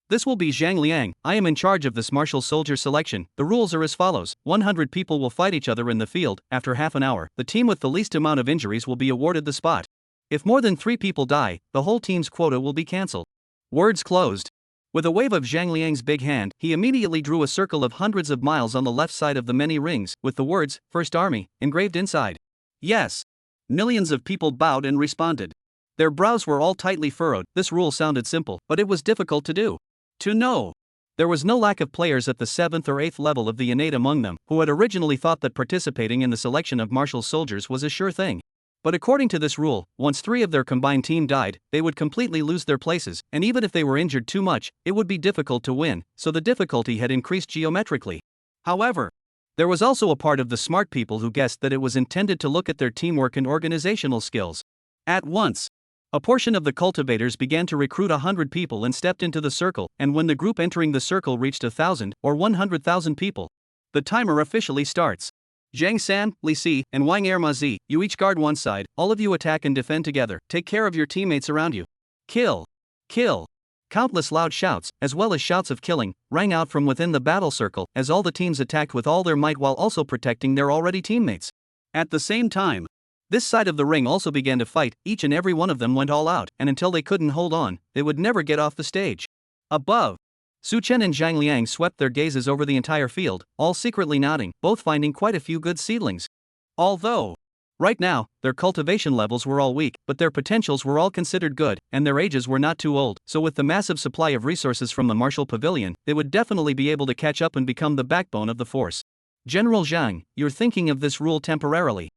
This will be Zhang Liang. I am in charge of this martial soldier selection. The rules are as follows. 100 people will fight each other in the field. After half an hour, the team with the least amount of injuries will be awarded the spot. If more than 3 people die, the whole team's quota will be cancelled. Words closed. With a wave of Zhang Liang's big hand, he immediately drew a circle of hundreds of miles on the left side of the many rings, with the words, First Army, engraved inside. Yes. Millions of people bowed and responded. Their brows were all tightly furrowed. This rule sounded simple, but it was difficult to do. To know. There was no lack of players at the 7th or 8th level of the innate among them, who had originally thought that participating in the selection of martial soldiers was a sure thing. But according to this rule, once 3 of their combined team died, they would completely lose their places, and even if they were injured too much, it would be difficult to win, so the difficulty had increased geometrically. However, there was also a part of the smart people who guessed that it was intended to look at their teamwork and organizational skills. At once, a portion of the cultivators began to recruit 100 people and stepped into the circle, and when the group entering the circle reached 1,000 or 100,000 people, the timer officially starts. Zhang San, Li Si, and Wang Ermazi, you each guard one side, all of you attack and defend together, take care of your teammates around you. Kill! Kill! Countless loud shouts, as well as shouts of killing, rang out from within the battle circle as all the teams attacked with all their might while also protecting their already teammates. At the same time, this side of the ring also began to fight, each and every one of them went all out, and until they couldn't hold on, they would never get off the stage. Above, Su Chen and Zhang Liang swept their gazes over the entire field, all secretly nodding, both finding quite a few good seedlings. Although, right now, their cultivation levels were all weak, but their potentials were all considered good, and their ages were not too old, so with the massive supply of resources from the martial pavilion, they would definitely be able to catch up and become the backbone of the force. General Zhang, you're thinking of this rule temporarily.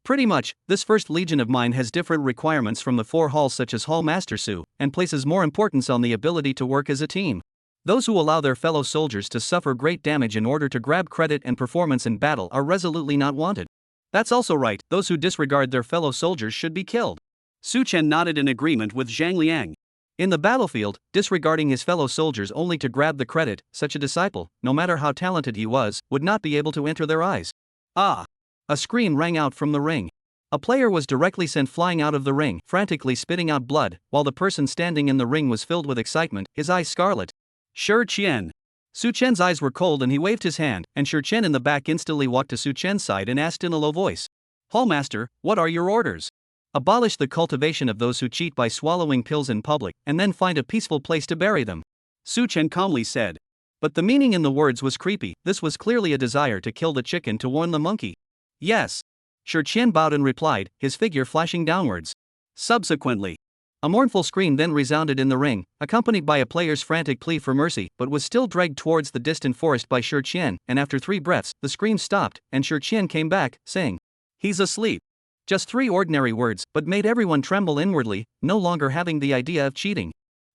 Pretty much, this first legion of mine has different requirements from the 4 halls such as Hall Master Su, and places more importance on the ability to work as a team. Those who allow their fellow soldiers to suffer great damage in order to grab credit and performance in battle are resolutely not wanted. That's also right, those who disregard their fellow soldiers should be killed. Su Chen nodded in agreement with Zhang Liang. In the battlefield, disregarding his fellow soldiers only to grab the credit, such a disciple, no matter how talented he was, would not be able to enter their eyes. A scream rang out from the ring. A player was directly sent flying out of the ring, frantically spitting out blood, while the person standing in the ring was filled with excitement, his eyes scarlet. Shi Qian. Su Chen's eyes were cold and he waved his hand, and Shi Chen in the back instantly walked to Su Chen's side and asked in a low voice. Hallmaster, what are your orders? Abolish the cultivation of those who cheat by swallowing pills in public, and then find a peaceful place to bury them. Su Chen calmly said. But the meaning in the words was creepy, this was clearly a desire to kill the chicken to warn the monkey. Yes. Shi Qian bowed and replied, his figure flashing downwards. Subsequently, a mournful scream then resounded in the ring, accompanied by a player's frantic plea for mercy, but was still dragged towards the distant forest by Shi Qian, and after 3 breaths, the scream stopped, and Shi Qian came back, saying, he's asleep. Just 3 ordinary words, but made everyone tremble inwardly, no longer having the idea of cheating.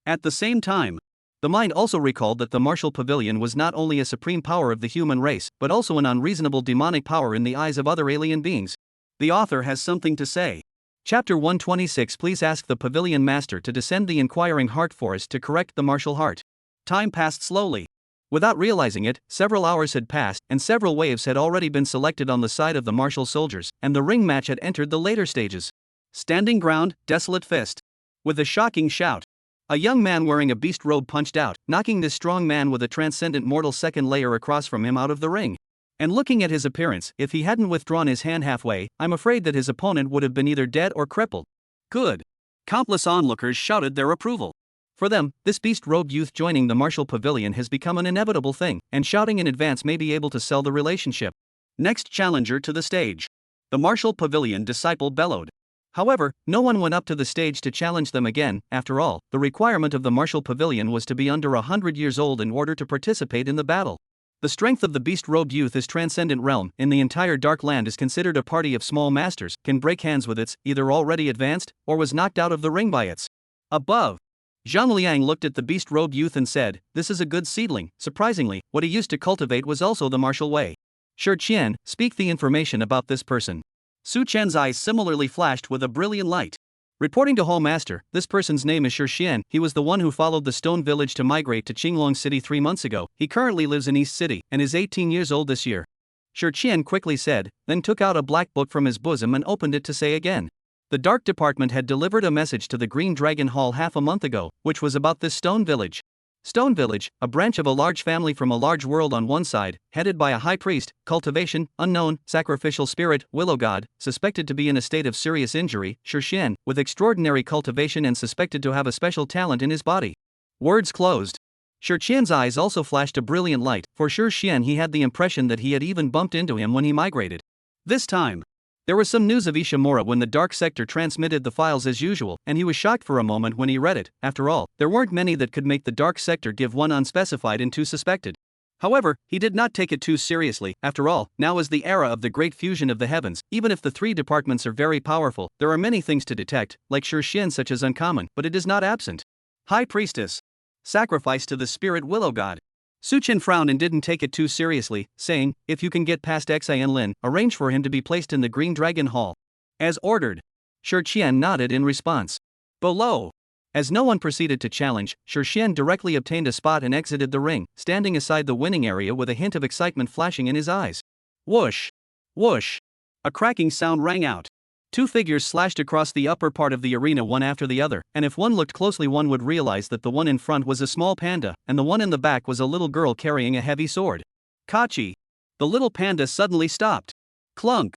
At the same time, the mind also recalled that the martial pavilion was not only a supreme power of the human race, but also an unreasonable demonic power in the eyes of other alien beings. The author has something to say. Chapter 126. Please ask the pavilion master to descend the inquiring heart forest to correct the martial heart. Time passed slowly. Without realizing it, several hours had passed, and several waves had already been selected on the side of the martial soldiers, and the ring match had entered the later stages. Standing ground, desolate fist. With a shocking shout, a young man wearing a beast robe punched out, knocking this strong man with a transcendent mortal second layer across from him out of the ring. And looking at his appearance, if he hadn't withdrawn his hand halfway, I'm afraid that his opponent would have been either dead or crippled. Good. Countless onlookers shouted their approval. For them, this beast-robed youth joining the martial pavilion has become an inevitable thing, and shouting in advance may be able to sell the relationship. Next challenger to the stage. The martial pavilion disciple bellowed. However, no one went up to the stage to challenge them again. After all, the requirement of the martial pavilion was to be under 100 years old in order to participate in the battle. The strength of the beast-robed youth is transcendent realm, in the entire Dark Land is considered a party of small masters, can break hands with its, either already advanced, or was knocked out of the ring by its. Above. Zhang Liang looked at the beast-robed youth and said, this is a good seedling. Surprisingly, what he used to cultivate was also the martial way. Shi Qian, speak the information about this person. Su Chen's eyes similarly flashed with a brilliant light. Reporting to Hall Master, this person's name is Shi Qian. He was the one who followed the stone village to migrate to Qinglong City 3 months ago. He currently lives in East City, and is 18 years old this year. Shi Qian quickly said, then took out a black book from his bosom and opened it to say again. The Dark Department had delivered a message to the Green Dragon Hall half a month ago, which was about this stone village. Stone Village, a branch of a large family from a large world on one side, headed by a high priest, cultivation, unknown, sacrificial spirit, willow god, suspected to be in a state of serious injury, Shi Qian, with extraordinary cultivation and suspected to have a special talent in his body. Words closed. Shi Qian's eyes also flashed a brilliant light. For Shi Qian, he had the impression that he had even bumped into him when he migrated. This time, there was some news of Ishimura when the Dark Sector transmitted the files as usual, and he was shocked for a moment when he read it. After all, there weren't many that could make the Dark Sector give 1 unspecified and 2 suspected. However, he did not take it too seriously. After all, now is the era of the great fusion of the heavens. Even if the three departments are very powerful, there are many things to detect, like Xian such as uncommon, but it is not absent. High Priestess. Sacrifice to the spirit willow god. Su Chen frowned and didn't take it too seriously, saying, if you can get past Xian Lin, arrange for him to be placed in the Green Dragon Hall. As ordered. Xian nodded in response. Below. As no one proceeded to challenge, Xian directly obtained a spot and exited the ring, standing aside the winning area with a hint of excitement flashing in his eyes. Whoosh! Whoosh! A cracking sound rang out. Two figures slashed across the upper part of the arena one after the other, and if one looked closely one would realize that the one in front was a small panda, and the one in the back was a little girl carrying a heavy sword. Kachi! The little panda suddenly stopped. Clunk!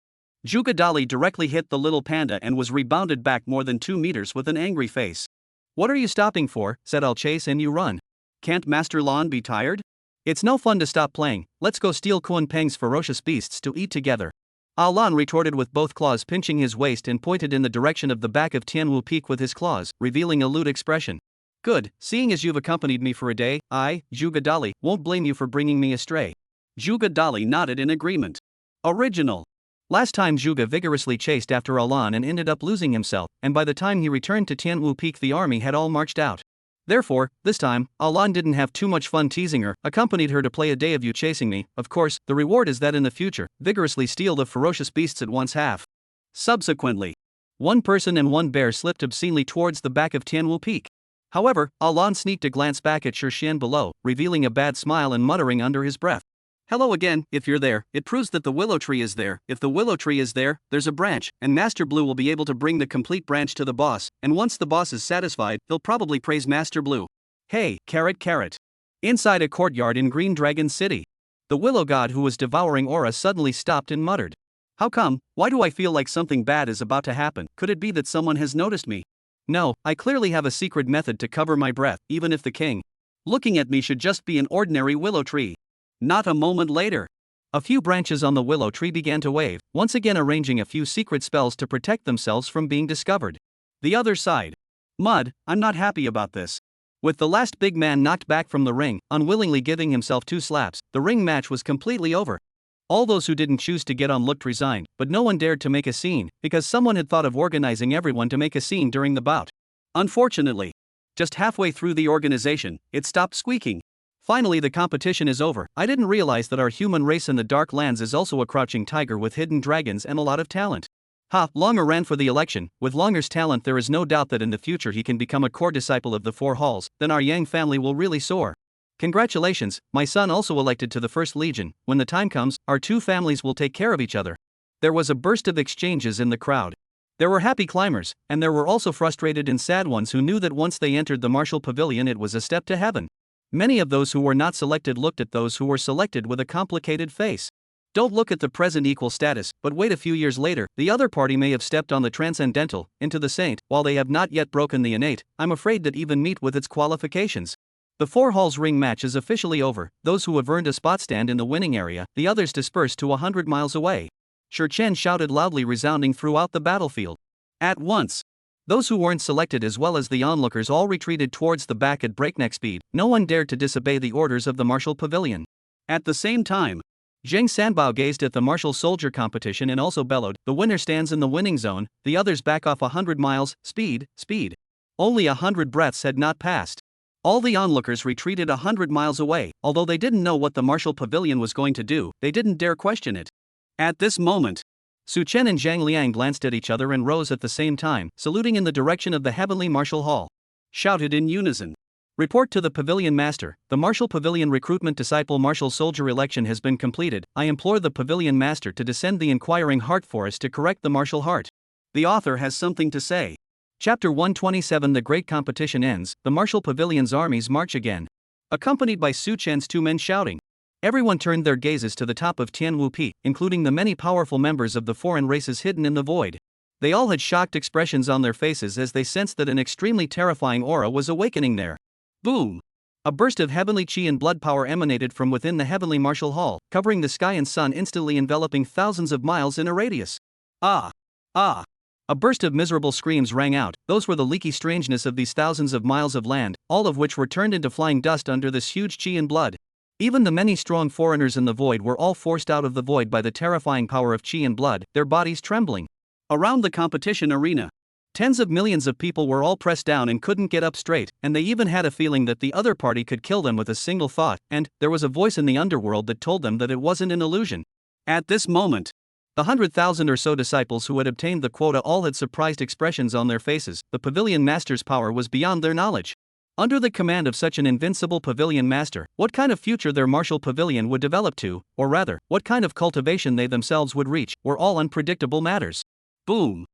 Juga Dali directly hit the little panda and was rebounded back more than 2 meters with an angry face. What are you stopping for? Said I'll chase and you run. Can't Master Lan be tired? It's no fun to stop playing, let's go steal Kun Peng's ferocious beasts to eat together. Lan retorted with both claws pinching his waist and pointed in the direction of the back of Tianwu Peak with his claws, revealing a lewd expression. Good, seeing as you've accompanied me for a day, I, Juga Dali, won't blame you for bringing me astray. Juga Dali nodded in agreement. Original. Last time Juga vigorously chased after Lan and ended up losing himself, and by the time he returned to Tianwu Peak the army had all marched out. Therefore, this time, Lan didn't have too much fun teasing her, accompanied her to play a day of you chasing me. Of course, the reward is that in the future, vigorously steal the ferocious beasts at once half. Subsequently, one person and one bear slipped obscenely towards the back of Tianwu Peak. However, Lan sneaked a glance back at Xian below, revealing a bad smile and muttering under his breath. Hello again, if you're there, it proves that the willow tree is there. If the willow tree is there, there's a branch, and Master Blue will be able to bring the complete branch to the boss, and once the boss is satisfied, he'll probably praise Master Blue. Hey, carrot. Inside a courtyard in Green Dragon City. The willow god who was devouring aura suddenly stopped and muttered. How come? Why do I feel like something bad is about to happen? Could it be that someone has noticed me? No, I clearly have a secret method to cover my breath, even if the king looking at me should just be an ordinary willow tree. Not a moment later. A few branches on the willow tree began to wave, once again arranging a few secret spells to protect themselves from being discovered. The other side. Mud, I'm not happy about this. With the last big man knocked back from the ring, unwillingly giving himself 2 slaps, the ring match was completely over. All those who didn't choose to get on looked resigned, but no one dared to make a scene, because someone had thought of organizing everyone to make a scene during the bout. Unfortunately, just halfway through the organization, it stopped squeaking. Finally, the competition is over. I didn't realize that our human race in the Dark Lands is also a crouching tiger with hidden dragons and a lot of talent. Longer ran for the election. With Longer's talent, there is no doubt that in the future he can become a core disciple of the 4 halls, then our Yang family will really soar. Congratulations, my son also elected to the First Legion. When the time comes, our 2 families will take care of each other. There was a burst of exchanges in the crowd. There were happy climbers, and there were also frustrated and sad ones who knew that once they entered the martial pavilion it was a step to heaven. Many of those who were not selected looked at those who were selected with a complicated face. Don't look at the present equal status, but wait a few years later, the other party may have stepped on the transcendental, into the saint, while they have not yet broken the innate. I'm afraid that even meet with its qualifications. The 4 halls ring match is officially over, those who have earned a spot stand in the winning area, the others dispersed to 100 miles away. Chen shouted loudly resounding throughout the battlefield. At once. Those who weren't selected as well as the onlookers all retreated towards the back at breakneck speed. No one dared to disobey the orders of the martial pavilion. At the same time, Zheng Sanbao gazed at the martial soldier competition and also bellowed, the winner stands in the winning zone, the others back off 100 miles, speed. Only 100 breaths had not passed. All the onlookers retreated 100 miles away. Although they didn't know what the martial pavilion was going to do, they didn't dare question it. At this moment, Su Chen and Zhang Liang glanced at each other and rose at the same time, saluting in the direction of the heavenly martial hall. Shouted in unison. Report to the pavilion master, the martial pavilion recruitment disciple martial soldier election has been completed. I implore the pavilion master to descend the inquiring heart forest to correct the martial heart. The author has something to say. Chapter 127. The great competition ends, the martial pavilion's armies march again. Accompanied by Su Chen's 2 men shouting. Everyone turned their gazes to the top of Tianwu Peak, including the many powerful members of the foreign races hidden in the void. They all had shocked expressions on their faces as they sensed that an extremely terrifying aura was awakening there. Boom! A burst of heavenly chi and blood power emanated from within the heavenly martial hall, covering the sky and sun, instantly enveloping thousands of miles in a radius. Ah! A burst of miserable screams rang out. Those were the leaky strangeness of these thousands of miles of land, all of which were turned into flying dust under this huge chi and blood. Even the many strong foreigners in the void were all forced out of the void by the terrifying power of chi and blood, their bodies trembling. Around the competition arena, tens of millions of people were all pressed down and couldn't get up straight, and they even had a feeling that the other party could kill them with a single thought, and there was a voice in the underworld that told them that it wasn't an illusion. At this moment, the 100,000 or so disciples who had obtained the quota all had surprised expressions on their faces. The Pavilion Master's power was beyond their knowledge. Under the command of such an invincible Pavilion Master, what kind of future their martial pavilion would develop to, or rather, what kind of cultivation they themselves would reach, were all unpredictable matters. Boom!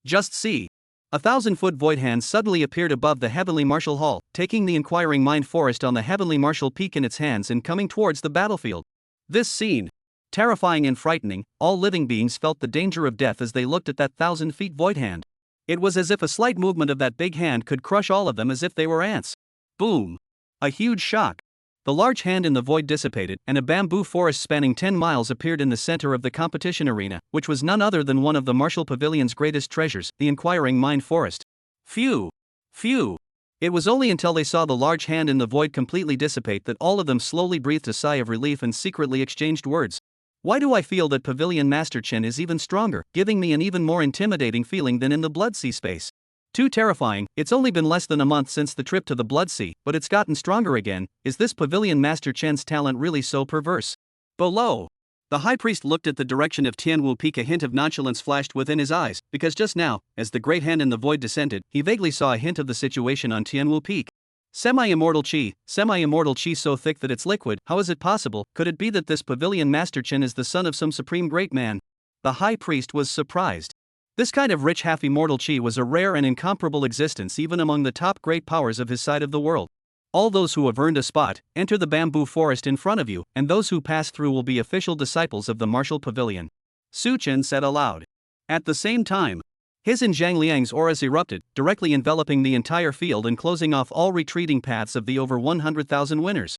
Just see. 1,000-foot void hand suddenly appeared above the Heavenly Martial Hall, taking the Inquiring Mind Forest on the Heavenly Martial Peak in its hands and coming towards the battlefield. This scene, terrifying and frightening, all living beings felt the danger of death as they looked at that 1,000-feet void hand. It was as if a slight movement of that big hand could crush all of them as if they were ants. Boom! A huge shock. The large hand in the void dissipated, and a bamboo forest spanning 10 miles appeared in the center of the competition arena, which was none other than one of the Martial Pavilion's greatest treasures, the Inquiring Mind Forest. Phew! Phew! It was only until they saw the large hand in the void completely dissipate that all of them slowly breathed a sigh of relief and secretly exchanged words. Why do I feel that Pavilion Master Chen is even stronger, giving me an even more intimidating feeling than in the Blood Sea space? Too terrifying. It's only been less than a month since the trip to the Blood Sea, but it's gotten stronger again. Is this Pavilion Master Chen's talent really so perverse? Below, the High Priest looked at the direction of Tianwu Peak. A hint of nonchalance flashed within his eyes, because just now, as the great hand in the void descended, he vaguely saw a hint of the situation on Tianwu Peak. Semi-immortal chi so thick that it's liquid. How is it possible? Could it be that this Pavilion Master Chen is the son of some supreme great man? The High Priest was surprised. This kind of rich half-immortal chi was a rare and incomparable existence even among the top great powers of his side of the world. All those who have earned a spot, enter the bamboo forest in front of you, and those who pass through will be official disciples of the Martial Pavilion. Su Chen said aloud. At the same time, his and Zhang Liang's auras erupted, directly enveloping the entire field and closing off all retreating paths of the over 100,000 winners.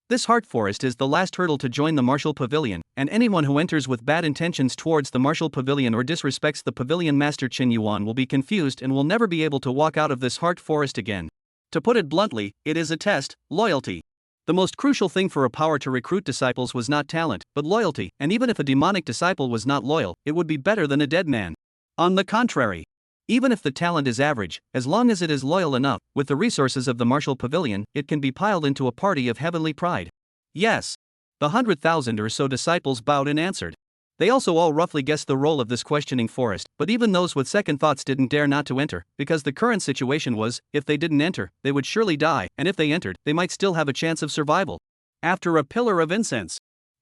This heart forest is the last hurdle to join the Martial Pavilion, and anyone who enters with bad intentions towards the Martial Pavilion or disrespects the Pavilion Master Qin Yuan will be confused and will never be able to walk out of this heart forest again. To put it bluntly, it is a test, loyalty. The most crucial thing for a power to recruit disciples was not talent, but loyalty, and even if a demonic disciple was not loyal, it would be better than a dead man. On the contrary, even if the talent is average, as long as it is loyal enough, with the resources of the Martial Pavilion, it can be piled into a party of heavenly pride. Yes. The 100,000 or so disciples bowed and answered. They also all roughly guessed the role of this questioning forest, but even those with second thoughts didn't dare not to enter, because the current situation was, if they didn't enter, they would surely die, and if they entered, they might still have a chance of survival. After a pillar of incense,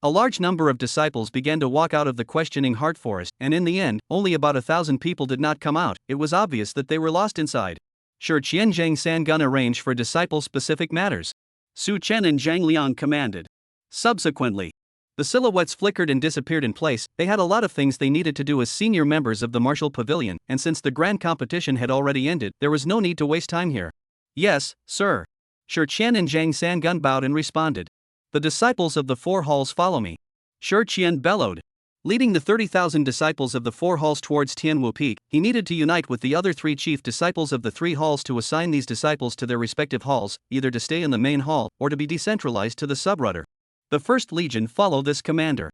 a large number of disciples began to walk out of the questioning heart forest, and in the end, only about 1,000 people did not come out. It was obvious that they were lost inside. Sure, Qian Zhang San Gun arranged for disciple-specific matters. Su Chen and Zhang Liang commanded. Subsequently, the silhouettes flickered and disappeared in place. They had a lot of things they needed to do as senior members of the Martial Pavilion, and since the grand competition had already ended, there was no need to waste time here. Yes, sir. Sure, Qian and Zhang San Gun bowed and responded. The disciples of the 4 halls follow me. Shi Qian bellowed. Leading the 30,000 disciples of the 4 halls towards Tianwu Peak, he needed to unite with the other 3 chief disciples of the 3 halls to assign these disciples to their respective halls, either to stay in the main hall or to be decentralized to the subrudder. The 1st Legion follow this commander.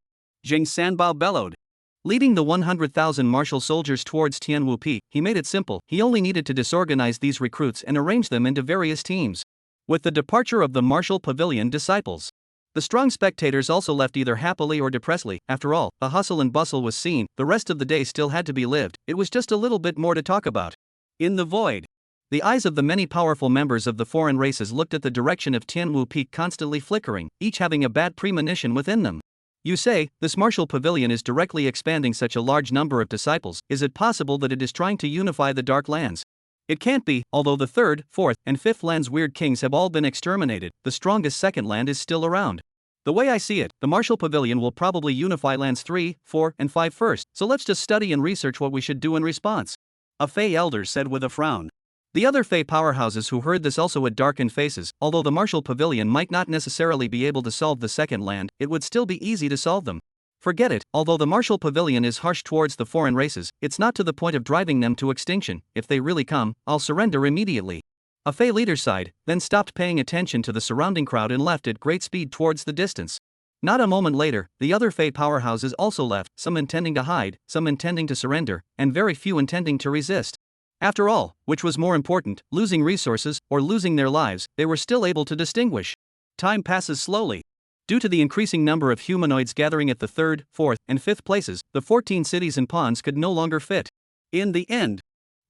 Zheng Sanbao bellowed. Leading the 100,000 martial soldiers towards Tianwu Peak, he made it simple. He only needed to disorganize these recruits and arrange them into various teams. With the departure of the Martial Pavilion disciples, the strong spectators also left either happily or depressedly. After all, the hustle and bustle was seen, the rest of the day still had to be lived. It was just a little bit more to talk about. In the void, the eyes of the many powerful members of the foreign races looked at the direction of Tianwu Peak, constantly flickering, each having a bad premonition within them. You say, this Martial Pavilion is directly expanding such a large number of disciples. Is it possible that it is trying to unify the Dark Lands? It can't be. Although the 3rd, 4th, and 5th lands' weird kings have all been exterminated, the strongest 2nd land is still around. The way I see it, the Martial Pavilion will probably unify lands 3, 4, and 5 first, so let's just study and research what we should do in response. A Fey elder said with a frown. The other Fey powerhouses who heard this also had darkened faces. Although the Martial Pavilion might not necessarily be able to solve the 2nd land, it would still be easy to solve them. Forget it. Although the Martial Pavilion is harsh towards the foreign races, it's not to the point of driving them to extinction. If they really come, I'll surrender immediately. A Fey leader sighed, then stopped paying attention to the surrounding crowd and left at great speed towards the distance. Not a moment later, the other Fey powerhouses also left, some intending to hide, some intending to surrender, and very few intending to resist. After all, which was more important, losing resources or losing their lives, they were still able to distinguish. Time passes slowly. Due to the increasing number of humanoids gathering at the 3rd, 4th, and 5th places, the 14 cities and ponds could no longer fit. In the end,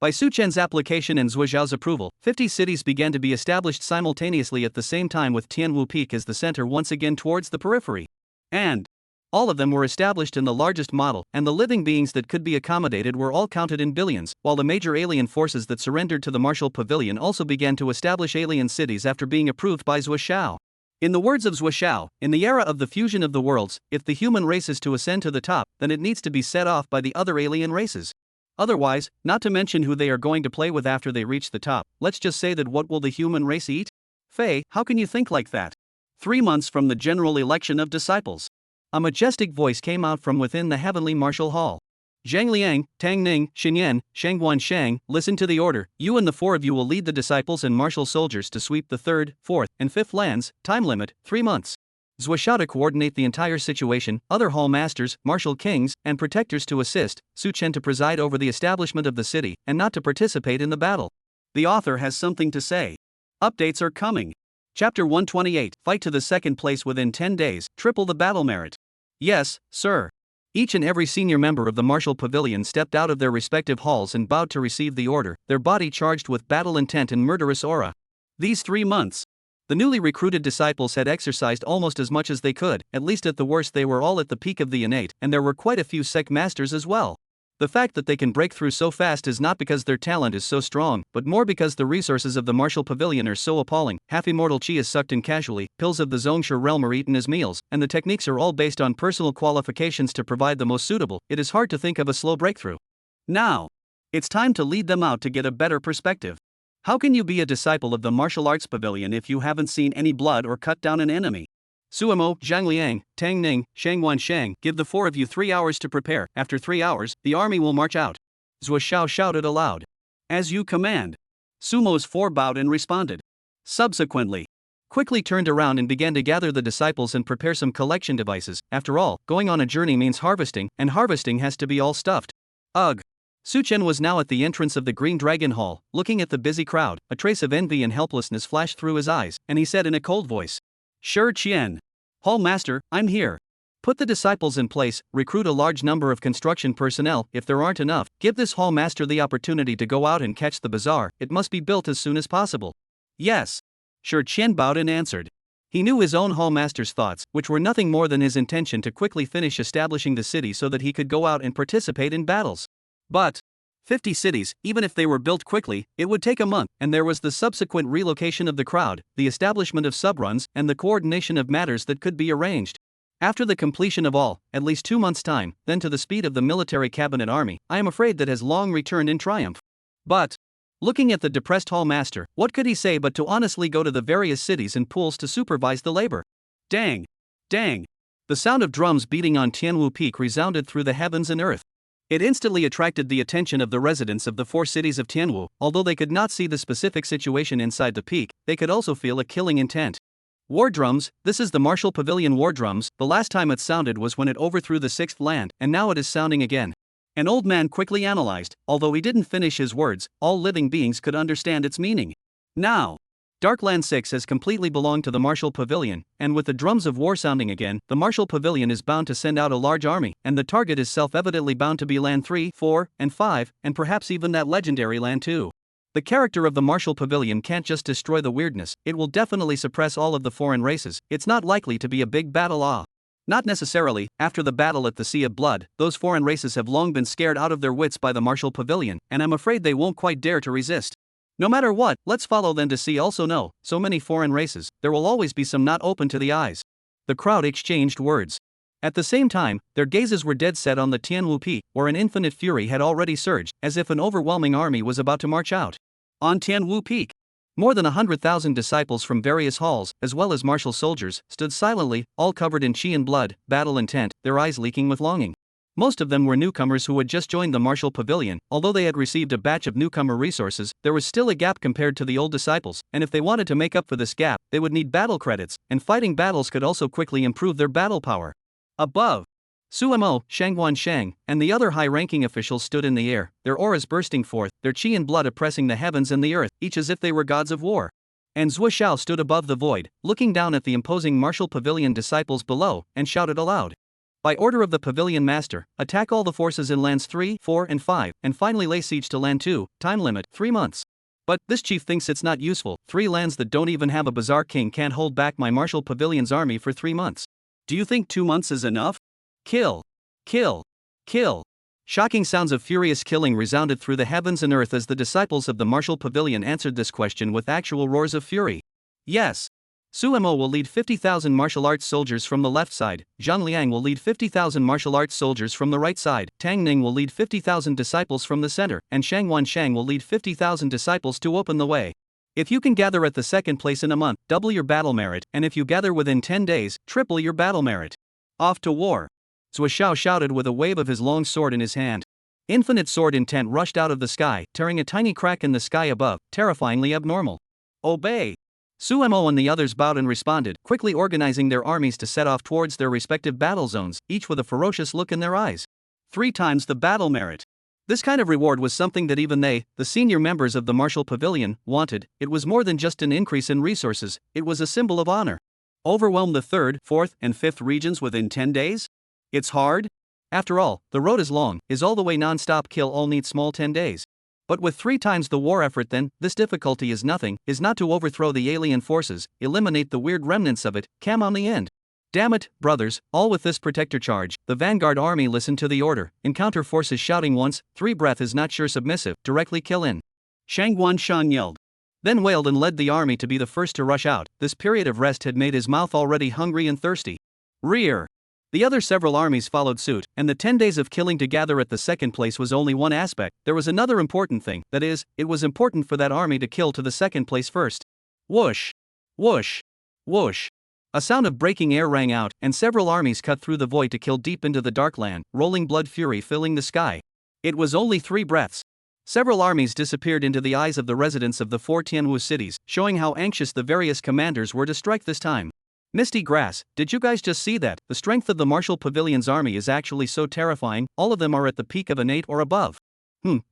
by Su Chen's application and Zhuo Zhao's approval, 50 cities began to be established simultaneously at the same time, with Tianwu Peak as the center once again towards the periphery. And all of them were established in the largest model, and the living beings that could be accommodated were all counted in billions, while the major alien forces that surrendered to the Martial Pavilion also began to establish alien cities after being approved by Zhuo Zhao. In the words of Zhuo Zhao, in the era of the fusion of the worlds, if the human race is to ascend to the top, then it needs to be set off by the other alien races. Otherwise, not to mention who they are going to play with after they reach the top, let's just say that what will the human race eat? Fei, how can you think like that? 3 months from the general election of disciples. A majestic voice came out from within the heavenly martial hall. Zhang Liang, Tang Ning, Xinyan, Shangguan Shang, listen to the order. You and the 4 of you will lead the disciples and martial soldiers to sweep the 3rd, 4th, and 5th lands, time limit, 3 months. Zhuo Zhao to coordinate the entire situation, other hall masters, martial kings, and protectors to assist, Su Chen to preside over the establishment of the city, and not to participate in the battle. The author has something to say. Updates are coming. Chapter 128, Fight to the 2nd place within 10 days, triple the battle merit. Yes, sir. Each and every senior member of the Martial Pavilion stepped out of their respective halls and bowed to receive the order, their body charged with battle intent and murderous aura. These 3 months, the newly recruited disciples had exercised almost as much as they could, at least at the worst they were all at the peak of the innate, and there were quite a few sect masters as well. The fact that they can break through so fast is not because their talent is so strong, but more because the resources of the Martial Pavilion are so appalling. Half-immortal chi is sucked in casually, pills of the Zhongshe realm are eaten as meals, and the techniques are all based on personal qualifications to provide the most suitable. It is hard to think of a slow breakthrough. Now, it's time to lead them out to get a better perspective. How can you be a disciple of the Martial Arts Pavilion if you haven't seen any blood or cut down an enemy? Suemo, Zhang Liang, Tang Ning, Shangguan Shang, give the 4 of you 3 hours to prepare. After 3 hours, the army will march out. Zhuo Zhao shouted aloud. As you command. Sumo's 4 bowed and responded. Subsequently, quickly turned around and began to gather the disciples and prepare some collection devices. After all, going on a journey means harvesting, and harvesting has to be all stuffed. Ugh. Su Chen was now at the entrance of the Green Dragon Hall, looking at the busy crowd. A trace of envy and helplessness flashed through his eyes, and he said in a cold voice. Sure Qian. Hall Master, I'm here. Put the disciples in place, recruit a large number of construction personnel. If there aren't enough, give this Hall Master the opportunity to go out and catch the bazaar. It must be built as soon as possible. Yes. Sure Qian bowed and answered. He knew his own Hall Master's thoughts, which were nothing more than his intention to quickly finish establishing the city so that he could go out and participate in battles. But 50 cities, even if they were built quickly, it would take a month, and there was the subsequent relocation of the crowd, the establishment of subruns, and the coordination of matters that could be arranged. After the completion of all, at least 2 months' time, then to the speed of the military cabinet army, I am afraid that has long returned in triumph. But, looking at the depressed Hall Master, what could he say but to honestly go to the various cities and pools to supervise the labor? Dang! Dang! The sound of drums beating on Tianwu Peak resounded through the heavens and earth. It instantly attracted the attention of the residents of the 4 cities of Tianwu. Although they could not see the specific situation inside the peak, they could also feel a killing intent. War drums, this is the Martial Pavilion war drums. The last time it sounded was when it overthrew the 6th land, and now it is sounding again. An old man quickly analyzed. Although he didn't finish his words, all living beings could understand its meaning. Now, Darkland 6 has completely belonged to the Martial Pavilion, and with the drums of war sounding again, the Martial Pavilion is bound to send out a large army, and the target is self-evidently bound to be Land 3, 4, and 5, and perhaps even that legendary Land 2. The character of the Martial Pavilion can't just destroy the weirdness, it will definitely suppress all of the foreign races. It's not likely to be a big battle. Not necessarily. After the battle at the Sea of Blood, those foreign races have long been scared out of their wits by the Martial Pavilion, and I'm afraid they won't quite dare to resist. No matter what, let's follow them to see. Also no, so many foreign races, there will always be some not open to the eyes. The crowd exchanged words. At the same time, their gazes were dead set on the Tianwu Peak, where an infinite fury had already surged, as if an overwhelming army was about to march out. On Tianwu Peak, more than 100,000 disciples from various halls, as well as martial soldiers, stood silently, all covered in chi and blood, battle intent, their eyes leaking with longing. Most of them were newcomers who had just joined the martial pavilion. Although they had received a batch of newcomer resources, there was still a gap compared to the old disciples, and if they wanted to make up for this gap, they would need battle credits, and fighting battles could also quickly improve their battle power. Above, Suemo, Shangguan Shang, and the other high-ranking officials stood in the air, their auras bursting forth, their chi and blood oppressing the heavens and the earth, each as if they were gods of war. And Zhuo Xiao stood above the void, looking down at the imposing martial pavilion disciples below, and shouted aloud. By order of the pavilion master, attack all the forces in lands 3, 4, and 5, and finally lay siege to land 2, time limit 3 months. But this chief thinks it's not useful. 3 lands that don't even have a bazaar king can't hold back my martial pavilion's army for 3 months. Do you think 2 months is enough? Kill! Kill! Kill! Shocking sounds of furious killing resounded through the heavens and earth as the disciples of the martial pavilion answered this question with actual roars of fury. Yes! Suemo will lead 50,000 martial arts soldiers from the left side, Zhang Liang will lead 50,000 martial arts soldiers from the right side, Tang Ning will lead 50,000 disciples from the center, and Shangguan Shang will lead 50,000 disciples to open the way. If you can gather at the second place in a month, double your battle merit, and if you gather within 10 days, triple your battle merit. Off to war! Zhuo Xiao shouted with a wave of his long sword in his hand. Infinite sword intent rushed out of the sky, tearing a tiny crack in the sky above, terrifyingly abnormal. Obey! Suemo and the others bowed and responded, quickly organizing their armies to set off towards their respective battle zones, each with a ferocious look in their eyes. 3 times the battle merit. This kind of reward was something that even they, the senior members of the martial pavilion, wanted. It was more than just an increase in resources, it was a symbol of honor. Overwhelm the 3rd, 4th, and 5th regions within 10 days? It's hard? After all, the road is long, is all the way non-stop kill all need small 10 days. But with 3 times the war effort then, this difficulty is nothing, is not to overthrow the alien forces, eliminate the weird remnants of it, cam on the end. Damn it, brothers, all with this protector charge. The vanguard army listened to the order, encounter forces shouting once, 3 breath is not sure submissive, directly kill in. Shangguan Shan yelled. Then wailed and led the army to be the first to rush out. This period of rest had made his mouth already hungry and thirsty. Rear! The other several armies followed suit, and the 10 days of killing to gather at the second place was only one aspect. There was another important thing, that is, it was important for that army to kill to the second place first. Whoosh! Whoosh! Whoosh! A sound of breaking air rang out, and several armies cut through the void to kill deep into the dark land, rolling blood fury filling the sky. It was only 3 breaths. Several armies disappeared into the eyes of the residents of the 4 Tianwu cities, showing how anxious the various commanders were to strike this time. Misty Grass, did you guys just see that? The strength of the martial pavilion's army is actually so terrifying, all of them are at the peak of innate or above.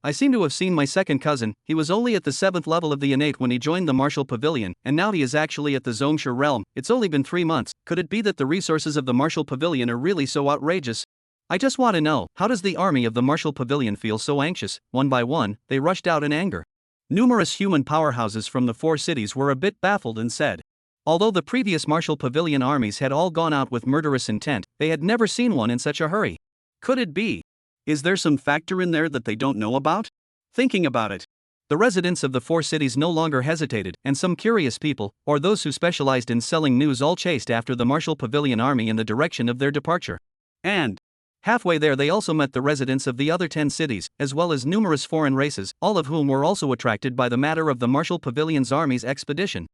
I seem to have seen my second cousin. He was only at the 7th level of the innate when he joined the martial pavilion, and now he is actually at the Zhongshe realm. It's only been 3 months. Could it be that the resources of the martial pavilion are really so outrageous? I just want to know, how does the army of the martial pavilion feel so anxious? One by one, they rushed out in anger. Numerous human powerhouses from the 4 cities were a bit baffled and said, although the previous martial pavilion armies had all gone out with murderous intent, they had never seen one in such a hurry. Could it be? Is there some factor in there that they don't know about? Thinking about it, the residents of the 4 cities no longer hesitated, and some curious people, or those who specialized in selling news, all chased after the martial pavilion army in the direction of their departure. And halfway there they also met the residents of the other 10 cities, as well as numerous foreign races, all of whom were also attracted by the matter of the martial pavilion's army's expedition.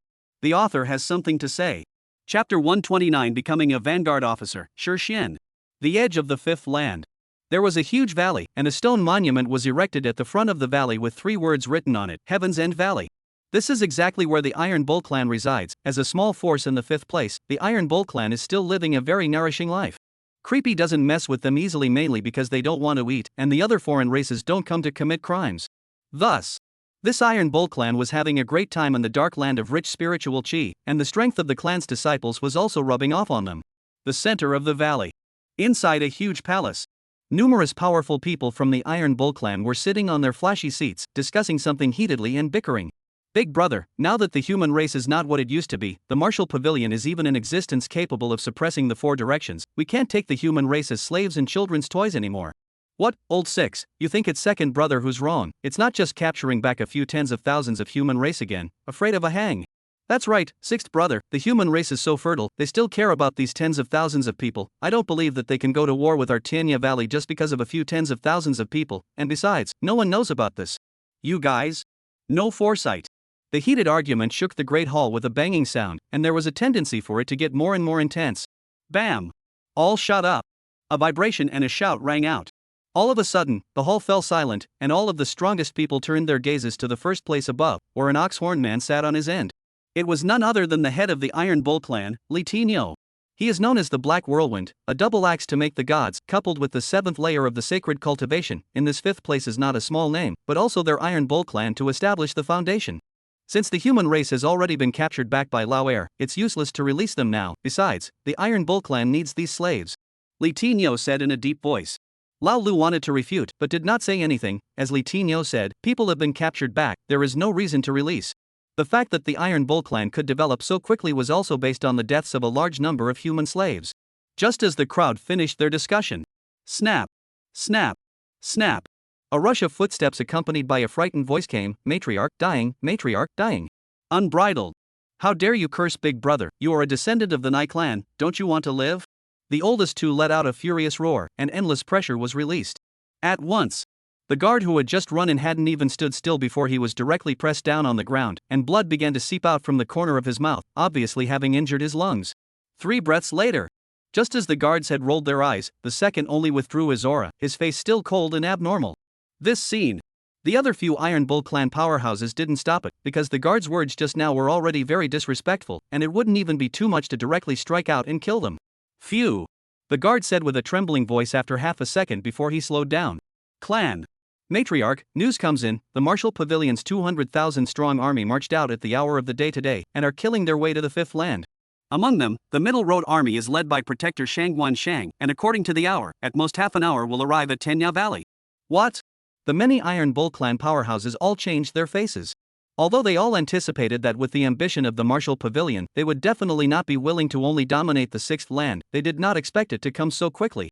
The author has something to say. Chapter 129, Becoming a Vanguard Officer, Shi. The edge of the 5th land. There was a huge valley, and a stone monument was erected at the front of the valley with 3 words written on it, Heaven's End Valley. This is exactly where the Iron Bull clan resides. As a small force in the 5th place, the Iron Bull clan is still living a very nourishing life. Creepy doesn't mess with them easily, mainly because they don't want to eat, and the other foreign races don't come to commit crimes. Thus, this Iron Bull clan was having a great time in the dark land of rich spiritual chi, and the strength of the clan's disciples was also rubbing off on them. The center of the valley. Inside a huge palace. Numerous powerful people from the Iron Bull clan were sitting on their flashy seats, discussing something heatedly and bickering. Big brother, now that the human race is not what it used to be, the martial pavilion is even an existence capable of suppressing the 4 directions, we can't take the human race as slaves and children's toys anymore. What, old 6, you think it's second brother who's wrong? It's not just capturing back a few tens of thousands of human race again, afraid of a hang. That's right, 6th brother, the human race is so fertile, they still care about these tens of thousands of people. I don't believe that they can go to war with our Tianya Valley just because of a few tens of thousands of people, and besides, no one knows about this. You guys? No foresight. The heated argument shook the great hall with a banging sound, and there was a tendency for it to get more and more intense. Bam! All shut up. A vibration and a shout rang out. All of a sudden, the hall fell silent, and all of the strongest people turned their gazes to the first place above, where an ox-horn man sat on his end. It was none other than the head of the Iron Bull clan, Li Tinyo. He is known as the Black Whirlwind, a double axe to make the gods, coupled with the seventh layer of the sacred cultivation. In this fifth place is not a small name, but also their Iron Bull clan to establish the foundation. Since the human race has already been captured back by Lao Air, it's useless to release them now. Besides, the Iron Bull clan needs these slaves. Li Tinyo said in a deep voice. Lao Lu wanted to refute, but did not say anything. As Li Tinyo said, people have been captured back, there is no reason to release. The fact that the Iron Bull clan could develop so quickly was also based on the deaths of a large number of human slaves. Just as the crowd finished their discussion. Snap! Snap! Snap! A rush of footsteps accompanied by a frightened voice came, matriarch dying, matriarch dying. Unbridled. How dare you curse Big Brother, you are a descendant of the Nai clan, don't you want to live? The oldest two let out a furious roar, and endless pressure was released. At once. The guard who had just run in hadn't even stood still before he was directly pressed down on the ground, and blood began to seep out from the corner of his mouth, obviously having injured his lungs. 3 breaths later. Just as the guards had rolled their eyes, the second only withdrew his aura, his face still cold and abnormal. This scene. The other few Iron Bull clan powerhouses didn't stop it, because the guards' words just now were already very disrespectful, and it wouldn't even be too much to directly strike out and kill them. Phew. The guard said with a trembling voice after half a second before he slowed down. Clan. Matriarch, news comes in, the Martial Pavilion's 200,000 strong army marched out at the hour of the day today, and are killing their way to the Fifth Land. Among them, the Middle Road Army is led by Protector Shangguan Shang, and according to the hour, at most half an hour will arrive at Tenya Valley. What? The many Iron Bull clan powerhouses all changed their faces. Although they all anticipated that with the ambition of the Martial Pavilion, they would definitely not be willing to only dominate the Sixth Land, they did not expect it to come so quickly.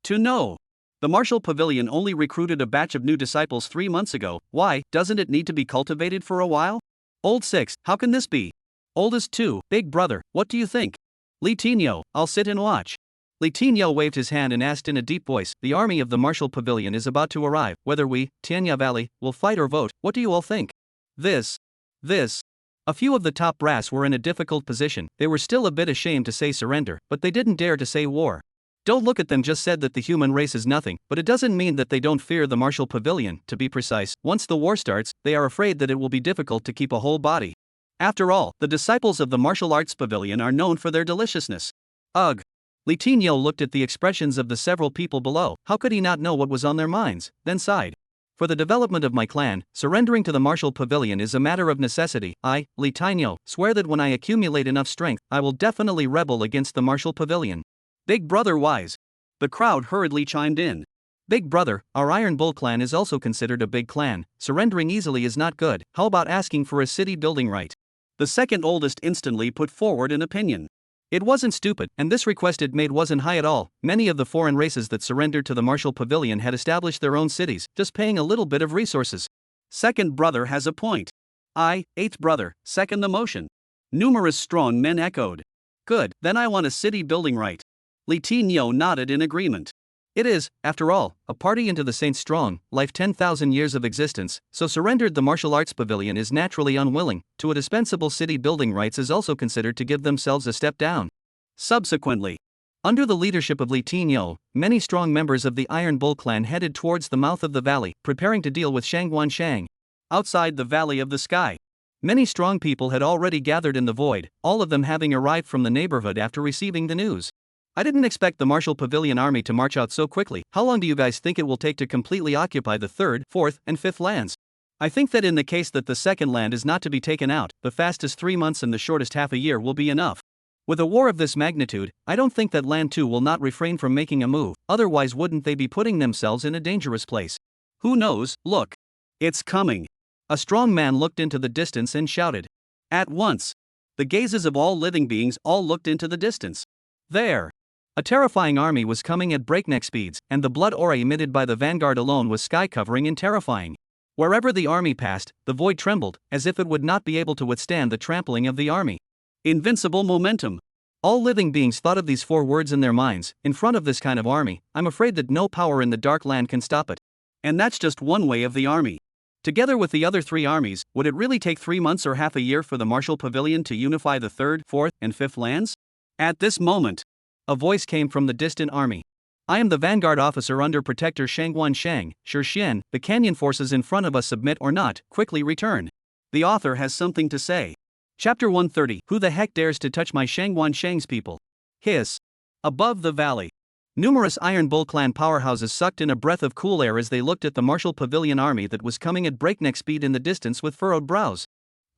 To know. The Martial Pavilion only recruited a batch of new disciples 3 months ago, why, doesn't it need to be cultivated for a while? Old 6, how can this be? Oldest 2, Big Brother, what do you think? Li Tinyo, I'll sit and watch. Li Tinyo waved his hand and asked in a deep voice, the army of the Martial Pavilion is about to arrive, whether we, Tenya Valley, will fight or vote, what do you all think? This. A few of the top brass were in a difficult position, they were still a bit ashamed to say surrender, but they didn't dare to say war. Don't look at them just said that the human race is nothing, but it doesn't mean that they don't fear the Martial Pavilion, to be precise, once the war starts, they are afraid that it will be difficult to keep a whole body. After all, the disciples of the Martial Arts Pavilion are known for their deliciousness. Ugh. Li Tinyo looked at the expressions of the several people below, how could he not know what was on their minds, then sighed. For the development of my clan, surrendering to the Martial Pavilion is a matter of necessity. I, Li Tinyo, swear that when I accumulate enough strength, I will definitely rebel against the Martial Pavilion. Big Brother wise. The crowd hurriedly chimed in. Big Brother, our Iron Bull clan is also considered a big clan, surrendering easily is not good, how about asking for a city building right? The second oldest instantly put forward an opinion. It wasn't stupid, and this request it made wasn't high at all. Many of the foreign races that surrendered to the Martial Pavilion had established their own cities, just paying a little bit of resources. Second brother has a point. I, 8th brother, second the motion. Numerous strong men echoed. Good, then I want a city building right. Li Tinyo nodded in agreement. It is, after all, a party into the Saints' strong life 10,000 years of existence, so surrendered the Martial Arts Pavilion is naturally unwilling to a dispensable city building rights is also considered to give themselves a step down. Subsequently, under the leadership of Li Tinyo, many strong members of the Iron Bull clan headed towards the mouth of the valley, preparing to deal with Shangguan Shang. Outside the Valley of the Sky, many strong people had already gathered in the void, all of them having arrived from the neighborhood after receiving the news. I didn't expect the Martial Pavilion army to march out so quickly. How long do you guys think it will take to completely occupy the 3rd, 4th, and 5th lands? I think that in the case that the 2nd land is not to be taken out, the fastest 3 months and the shortest half a year will be enough. With a war of this magnitude, I don't think that land 2 will not refrain from making a move, otherwise wouldn't they be putting themselves in a dangerous place? Who knows, look. It's coming. A strong man looked into the distance and shouted. At once. The gazes of all living beings all looked into the distance. There. A terrifying army was coming at breakneck speeds, and the blood aura emitted by the vanguard alone was sky-covering and terrifying. Wherever the army passed, the void trembled, as if it would not be able to withstand the trampling of the army. Invincible momentum. All living beings thought of these 4 words in their minds. In front of this kind of army, I'm afraid that no power in the Dark Land can stop it. And that's just one way of the army. Together with the other 3 armies, would it really take 3 months or half a year for the Martial Pavilion to unify the 3rd, 4th, and 5th lands? At this moment, a voice came from the distant army. I am the vanguard officer under Protector Shangguan Shang, Shixian. The canyon forces in front of us submit or not, quickly return. The author has something to say. Chapter 130. Who the heck dares to touch my Shangguan Shang's people? Hiss. Above the valley. Numerous Iron Bull clan powerhouses sucked in a breath of cool air as they looked at the martial pavilion army that was coming at breakneck speed in the distance with furrowed brows.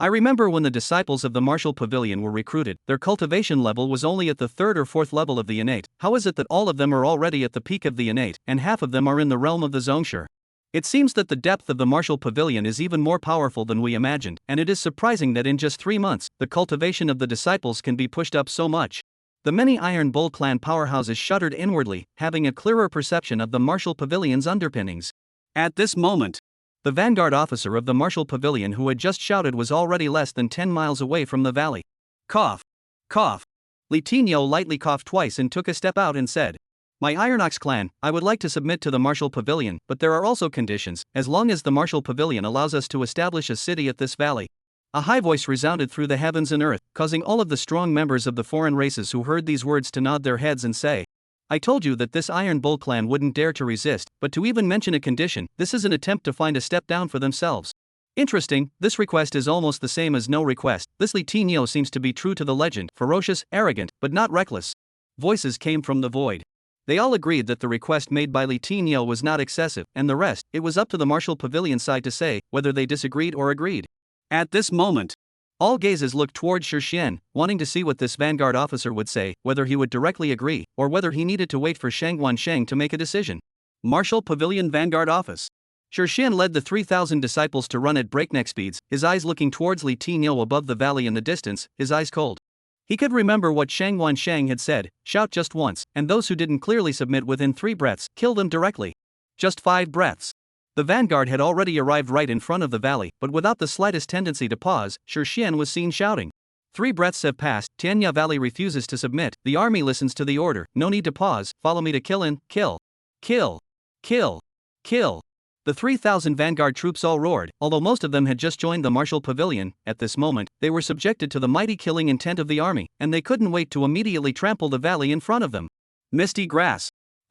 I remember when the disciples of the martial pavilion were recruited, their cultivation level was only at the 3rd or 4th level of the innate. How is it that all of them are already at the peak of the innate, and half of them are in the realm of the Zongshi? It seems that the depth of the martial pavilion is even more powerful than we imagined, and it is surprising that in just 3 months, the cultivation of the disciples can be pushed up so much. The many Iron Bull clan powerhouses shuddered inwardly, having a clearer perception of the martial pavilion's underpinnings. At this moment, the vanguard officer of the martial pavilion who had just shouted was already less than 10 miles away from the valley. Cough. Cough. Li Tinyo lightly coughed twice and took a step out and said, "My Ironox clan, I would like to submit to the martial pavilion, but there are also conditions, as long as the martial pavilion allows us to establish a city at this valley." A high voice resounded through the heavens and earth, causing all of the strong members of the foreign races who heard these words to nod their heads and say, "I told you that this Iron Bull clan wouldn't dare to resist, but to even mention a condition, this is an attempt to find a step down for themselves." Interesting, this request is almost the same as no request. This Li Tinyo seems to be true to the legend, ferocious, arrogant, but not reckless. Voices came from the void. They all agreed that the request made by Li Tinyo was not excessive, and the rest, it was up to the martial pavilion side to say whether they disagreed or agreed. At this moment, all gazes looked toward Shixian, wanting to see what this vanguard officer would say, whether he would directly agree, or whether he needed to wait for Shangguan Shang to make a decision. Martial Pavilion Vanguard Office. Shixian led the 3,000 disciples to run at breakneck speeds, his eyes looking towards Li Tinyo above the valley in the distance, his eyes cold. He could remember what Shangguan Shang had said, shout just once, and those who didn't clearly submit within 3 breaths, kill them directly. Just 5 breaths. The vanguard had already arrived right in front of the valley, but without the slightest tendency to pause, Shixian was seen shouting. 3 breaths have passed, Tianya Valley refuses to submit, the army listens to the order, no need to pause, follow me to kill and kill. Kill. Kill. Kill. The 3,000 vanguard troops all roared, although most of them had just joined the martial pavilion. At this moment, they were subjected to the mighty killing intent of the army, and they couldn't wait to immediately trample the valley in front of them. Misty grass.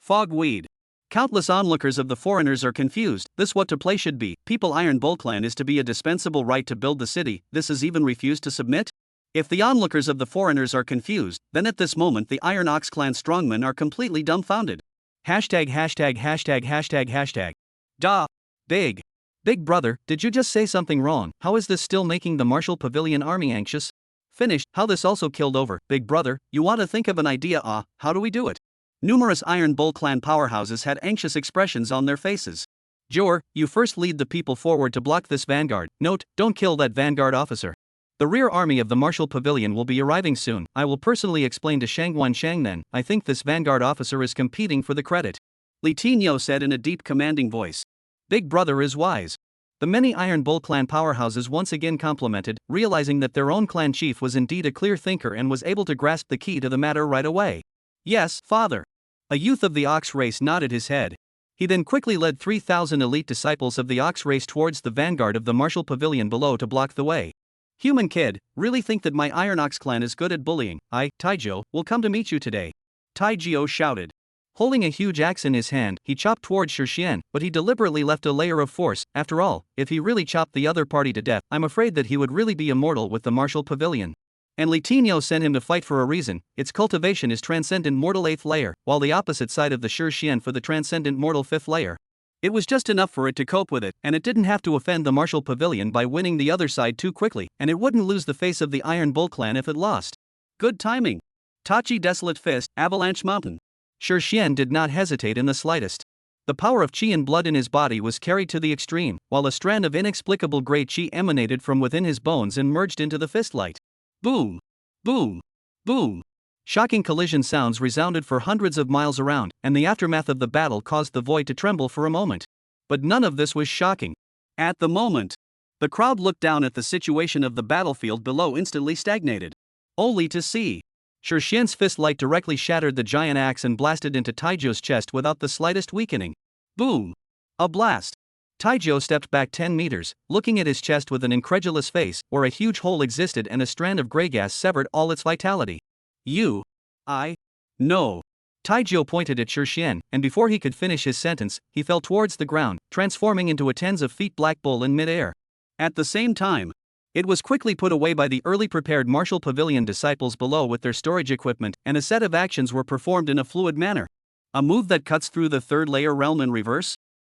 Fogweed. Countless onlookers of the foreigners are confused. This what to play should be. People Iron Bull clan is to be a dispensable right to build the city. This is even refused to submit? If the onlookers of the foreigners are confused, then at this moment the Iron Ox clan strongmen are completely dumbfounded. Hashtag. Da. Big. Big brother, did you just say something wrong? How is this still making the martial pavilion army anxious? Finished, how this also killed over. Big brother, you want to think of an idea? How do we do it? Numerous Iron Bull clan powerhouses had anxious expressions on their faces. Jor, you first lead the people forward to block this vanguard. Note, don't kill that vanguard officer. The rear army of the martial pavilion will be arriving soon. I will personally explain to Shangguan Shang then. I think this vanguard officer is competing for the credit. Li Tinyo said in a deep commanding voice. Big brother is wise. The many Iron Bull clan powerhouses once again complimented, realizing that their own clan chief was indeed a clear thinker and was able to grasp the key to the matter right away. Yes, father. A youth of the ox race nodded his head. He then quickly led 3,000 elite disciples of the ox race towards the vanguard of the martial pavilion below to block the way. Human kid, really think that my Iron Ox clan is good at bullying? I, Taijio, will come to meet you today. Taijio shouted. Holding a huge axe in his hand, he chopped towards Shixian, but he deliberately left a layer of force. After all, if he really chopped the other party to death, I'm afraid that he would really be immortal with the martial pavilion. And Li Tinyo sent him to fight for a reason. Its cultivation is transcendent mortal 8th layer, while the opposite side of the Shixian for the transcendent mortal 5th layer. It was just enough for it to cope with it, and it didn't have to offend the martial pavilion by winning the other side too quickly, and it wouldn't lose the face of the Iron Bull clan if it lost. Good timing. Tachi Desolate Fist, Avalanche Mountain. Shixian did not hesitate in the slightest. The power of qi and blood in his body was carried to the extreme, while a strand of inexplicable grey qi emanated from within his bones and merged into the fist light. Boom! Boom! Boom! Shocking collision sounds resounded for hundreds of miles around, and the aftermath of the battle caused the void to tremble for a moment. But none of this was shocking. At the moment, the crowd looked down at the situation of the battlefield below, instantly stagnated. Only to see Shixian's fist light directly shattered the giant axe and blasted into Taijio's chest without the slightest weakening. Boom! A blast! Taijio stepped back 10 meters, looking at his chest with an incredulous face, where a huge hole existed and a strand of grey gas severed all its vitality. No. Taijio pointed at Shixian, and before he could finish his sentence, he fell towards the ground, transforming into a tens of feet black bull in midair. At the same time, it was quickly put away by the early prepared martial pavilion disciples below with their storage equipment, and a set of actions were performed in a fluid manner. A move that cuts through the third layer realm in reverse?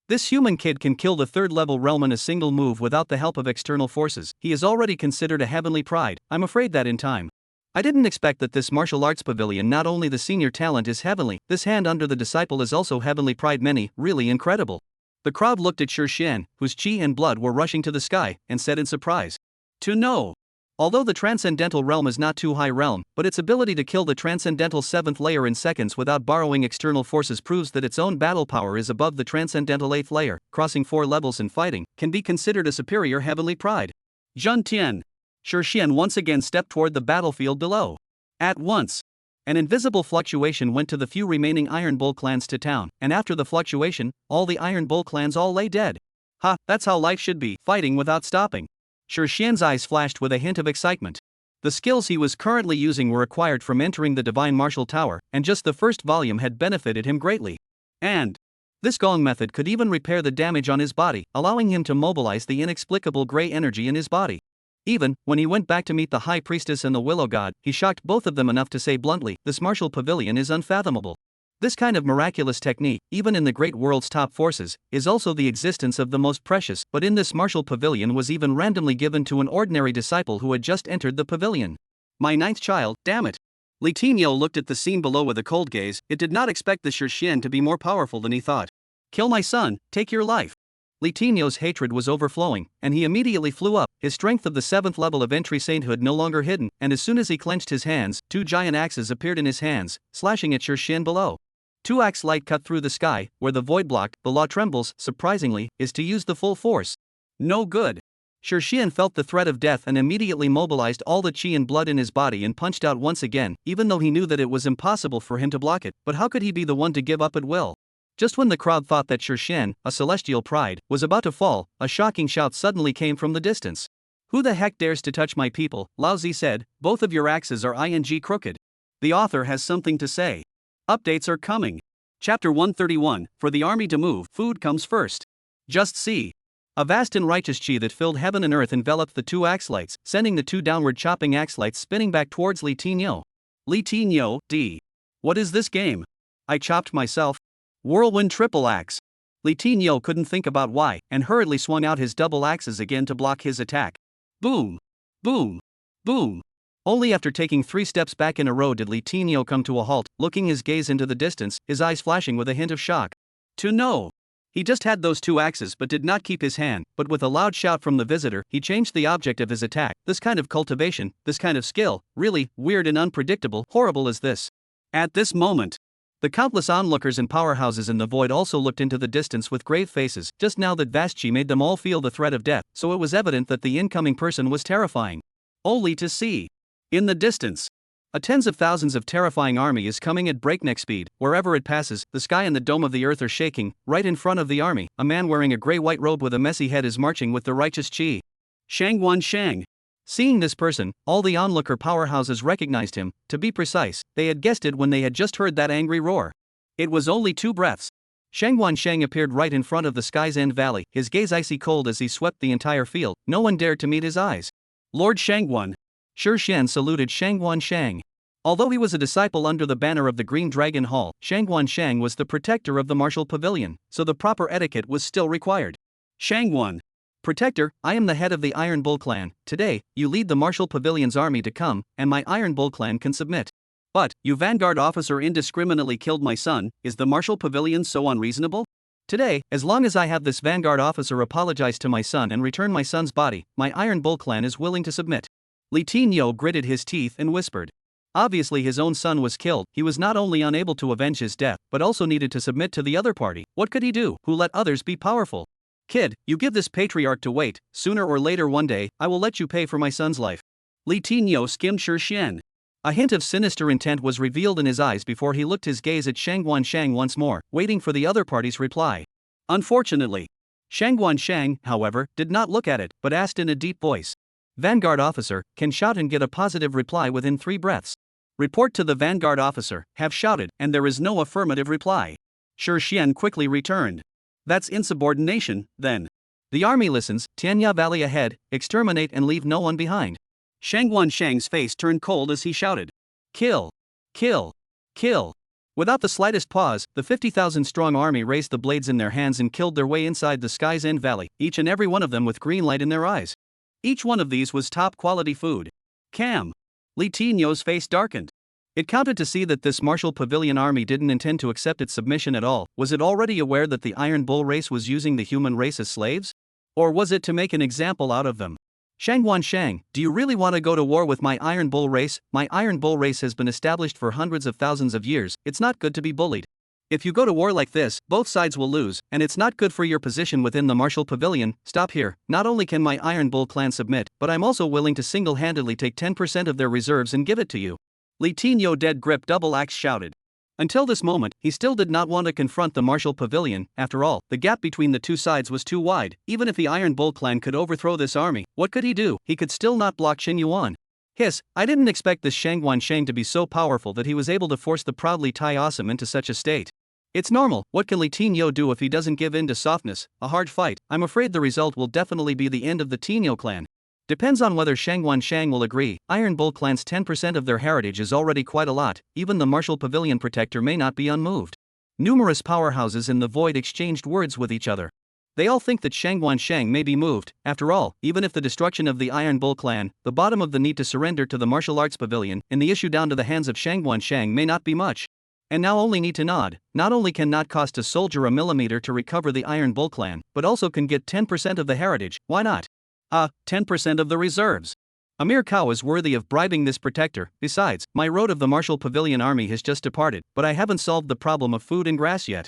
This human kid can kill the third level realm in a single move without the help of external forces. He is already considered a heavenly pride. I'm afraid that in time. I didn't expect that this martial arts pavilion, not only the senior talent is heavenly, this hand under the disciple is also heavenly pride. Many, really incredible. The crowd looked at Shixian, whose chi and blood were rushing to the sky, and said in surprise. To know. Although the transcendental realm is not too high realm, but its ability to kill the transcendental 7th layer in seconds without borrowing external forces proves that its own battle power is above the transcendental 8th layer. Crossing 4 levels in fighting can be considered a superior heavenly pride. Jun Tian. Shixian once again stepped toward the battlefield below. At once, an invisible fluctuation went to the few remaining Iron Bull clans to town, and after the fluctuation, all the Iron Bull clans all lay dead. Ha, that's how life should be, fighting without stopping. Shixian's eyes flashed with a hint of excitement. The skills he was currently using were acquired from entering the Divine Martial Tower, and just the first volume had benefited him greatly. And this Gong method could even repair the damage on his body, allowing him to mobilize the inexplicable gray energy in his body. Even when he went back to meet the High Priestess and the Willow God, he shocked both of them enough to say bluntly, this martial pavilion is unfathomable. This kind of miraculous technique, even in the great world's top forces, is also the existence of the most precious, but in this martial pavilion was even randomly given to an ordinary disciple who had just entered the pavilion. My 9th child, damn it. Li Tinyo looked at the scene below with a cold gaze. It did not expect the Shixian to be more powerful than he thought. Kill my son, take your life. Li Tinyo's hatred was overflowing, and he immediately flew up, his strength of the 7th level of entry sainthood no longer hidden, and as soon as he clenched his hands, 2 giant axes appeared in his hands, slashing at Shixian below. 2-axe light cut through the sky, where the void block, the law trembles, surprisingly, is to use the full force. No good. Shixian felt the threat of death and immediately mobilized all the chi and blood in his body and punched out once again, even though he knew that it was impossible for him to block it, but how could he be the one to give up at will? Just when the crowd thought that Shixian, a celestial pride, was about to fall, a shocking shout suddenly came from the distance. Who the heck dares to touch my people? Lao Zi said, both of your axes are ing crooked. The author has something to say. Updates are coming. Chapter 131, for the army to move, food comes first. Just see. A vast and righteous chi that filled heaven and earth enveloped the 2 axe lights, sending the 2 downward chopping axe lights spinning back towards Li Tinyo. Li Tinyo, D. What is this game? I chopped myself. Whirlwind triple axe. Li Tinyo couldn't think about why, and hurriedly swung out his double axes again to block his attack. Boom. Boom. Boom. Only after taking 3 steps back in a row did Li Tinyo come to a halt, looking his gaze into the distance, his eyes flashing with a hint of shock. To know. He just had those 2 axes but did not keep his hand, but with a loud shout from the visitor, he changed the object of his attack. This kind of cultivation, this kind of skill, really, weird and unpredictable, horrible as this. At this moment, the countless onlookers and powerhouses in the void also looked into the distance with grave faces. Just now that vast chi made them all feel the threat of death, so it was evident that the incoming person was terrifying. Only to see. In the distance, a tens of thousands of terrifying army is coming at breakneck speed. Wherever it passes, the sky and the dome of the earth are shaking. Right in front of the army, a man wearing a gray-white robe with a messy head is marching with the righteous chi. Shangwan Shang. Seeing this person, all the onlooker powerhouses recognized him. To be precise, they had guessed it when they had just heard that angry roar. It was only 2 breaths. Shangwan Shang appeared right in front of the Sky's End Valley, his gaze icy cold as he swept the entire field. No one dared to meet his eyes. Lord Shangwan. Shixian saluted Shangwan Shang. Although he was a disciple under the banner of the Green Dragon Hall, Shangwan Shang was the protector of the martial pavilion, so the proper etiquette was still required. Shangwan. Protector, I am the head of the Iron Bull clan. Today, you lead the martial pavilion's army to come, and my Iron Bull clan can submit. But, you vanguard officer indiscriminately killed my son. Is the martial pavilion so unreasonable? Today, as long as I have this vanguard officer apologize to my son and return my son's body, my Iron Bull clan is willing to submit. Li Tinyo gritted his teeth and whispered. Obviously his own son was killed. He was not only unable to avenge his death, but also needed to submit to the other party. What could he do? Who let others be powerful? Kid, you give this patriarch to wait. Sooner or later one day, I will let you pay for my son's life. Li Tinyo skimmed Shixian. A hint of sinister intent was revealed in his eyes before he looked his gaze at Shangwan Shang once more, waiting for the other party's reply. Unfortunately, Shangwan Shang, however, did not look at it, but asked in a deep voice. Vanguard officer, can shout and get a positive reply within 3 breaths. Report to the vanguard officer, have shouted, and there is no affirmative reply. Shi Xian quickly returned. That's insubordination, then. The army listens, Tianya Valley ahead, exterminate and leave no one behind. Shangwan Shang's face turned cold as he shouted. Kill! Kill! Kill! Without the slightest pause, the 50,000-strong army raised the blades in their hands and killed their way inside the Sky's End Valley, each and every one of them with green light in their eyes. Each one of these was top-quality food. Cam! Li Tinyo's face darkened. It counted to see that this martial Pavilion army didn't intend to accept its submission at all. Was it already aware that the Iron Bull race was using the human race as slaves? Or was it to make an example out of them? Shangwan Shang, do you really want to go to war with my Iron Bull race? My Iron Bull race has been established for hundreds of thousands of years. It's not good to be bullied. If you go to war like this, both sides will lose, and it's not good for your position within the martial pavilion. Stop here. Not only can my Iron Bull clan submit, but I'm also willing to single-handedly take 10% of their reserves and give it to you. Li Tinyo dead grip double axe shouted. Until this moment, he still did not want to confront the martial pavilion. After all, the gap between the two sides was too wide. Even if the Iron Bull clan could overthrow this army, what could he do? He could still not block Xin Yuan. Hiss, I didn't expect this Shangwan Shang to be so powerful that he was able to force the proudly Tai awesome into such a state. It's normal. What can Li Tinyo do if he doesn't give in to softness? A hard fight. I'm afraid the result will definitely be the end of the Tinyo clan. Depends on whether Shangwan Shang will agree. Iron Bull clan's 10% of their heritage is already quite a lot. Even the martial pavilion protector may not be unmoved. Numerous powerhouses in the void exchanged words with each other. They all think that Shangwan Shang may be moved. After all, even if the destruction of the Iron Bull clan, the bottom of the need to surrender to the martial arts pavilion, and the issue down to the hands of Shangwan Shang may not be much. And now only need to nod. Not only can not cost a soldier a millimeter to recover the Iron Bull clan, but also can get 10% of the heritage. Why not? 10% of the reserves. A mere cow is worthy of bribing this protector. Besides, my road of the martial pavilion army has just departed, but I haven't solved the problem of food and grass yet.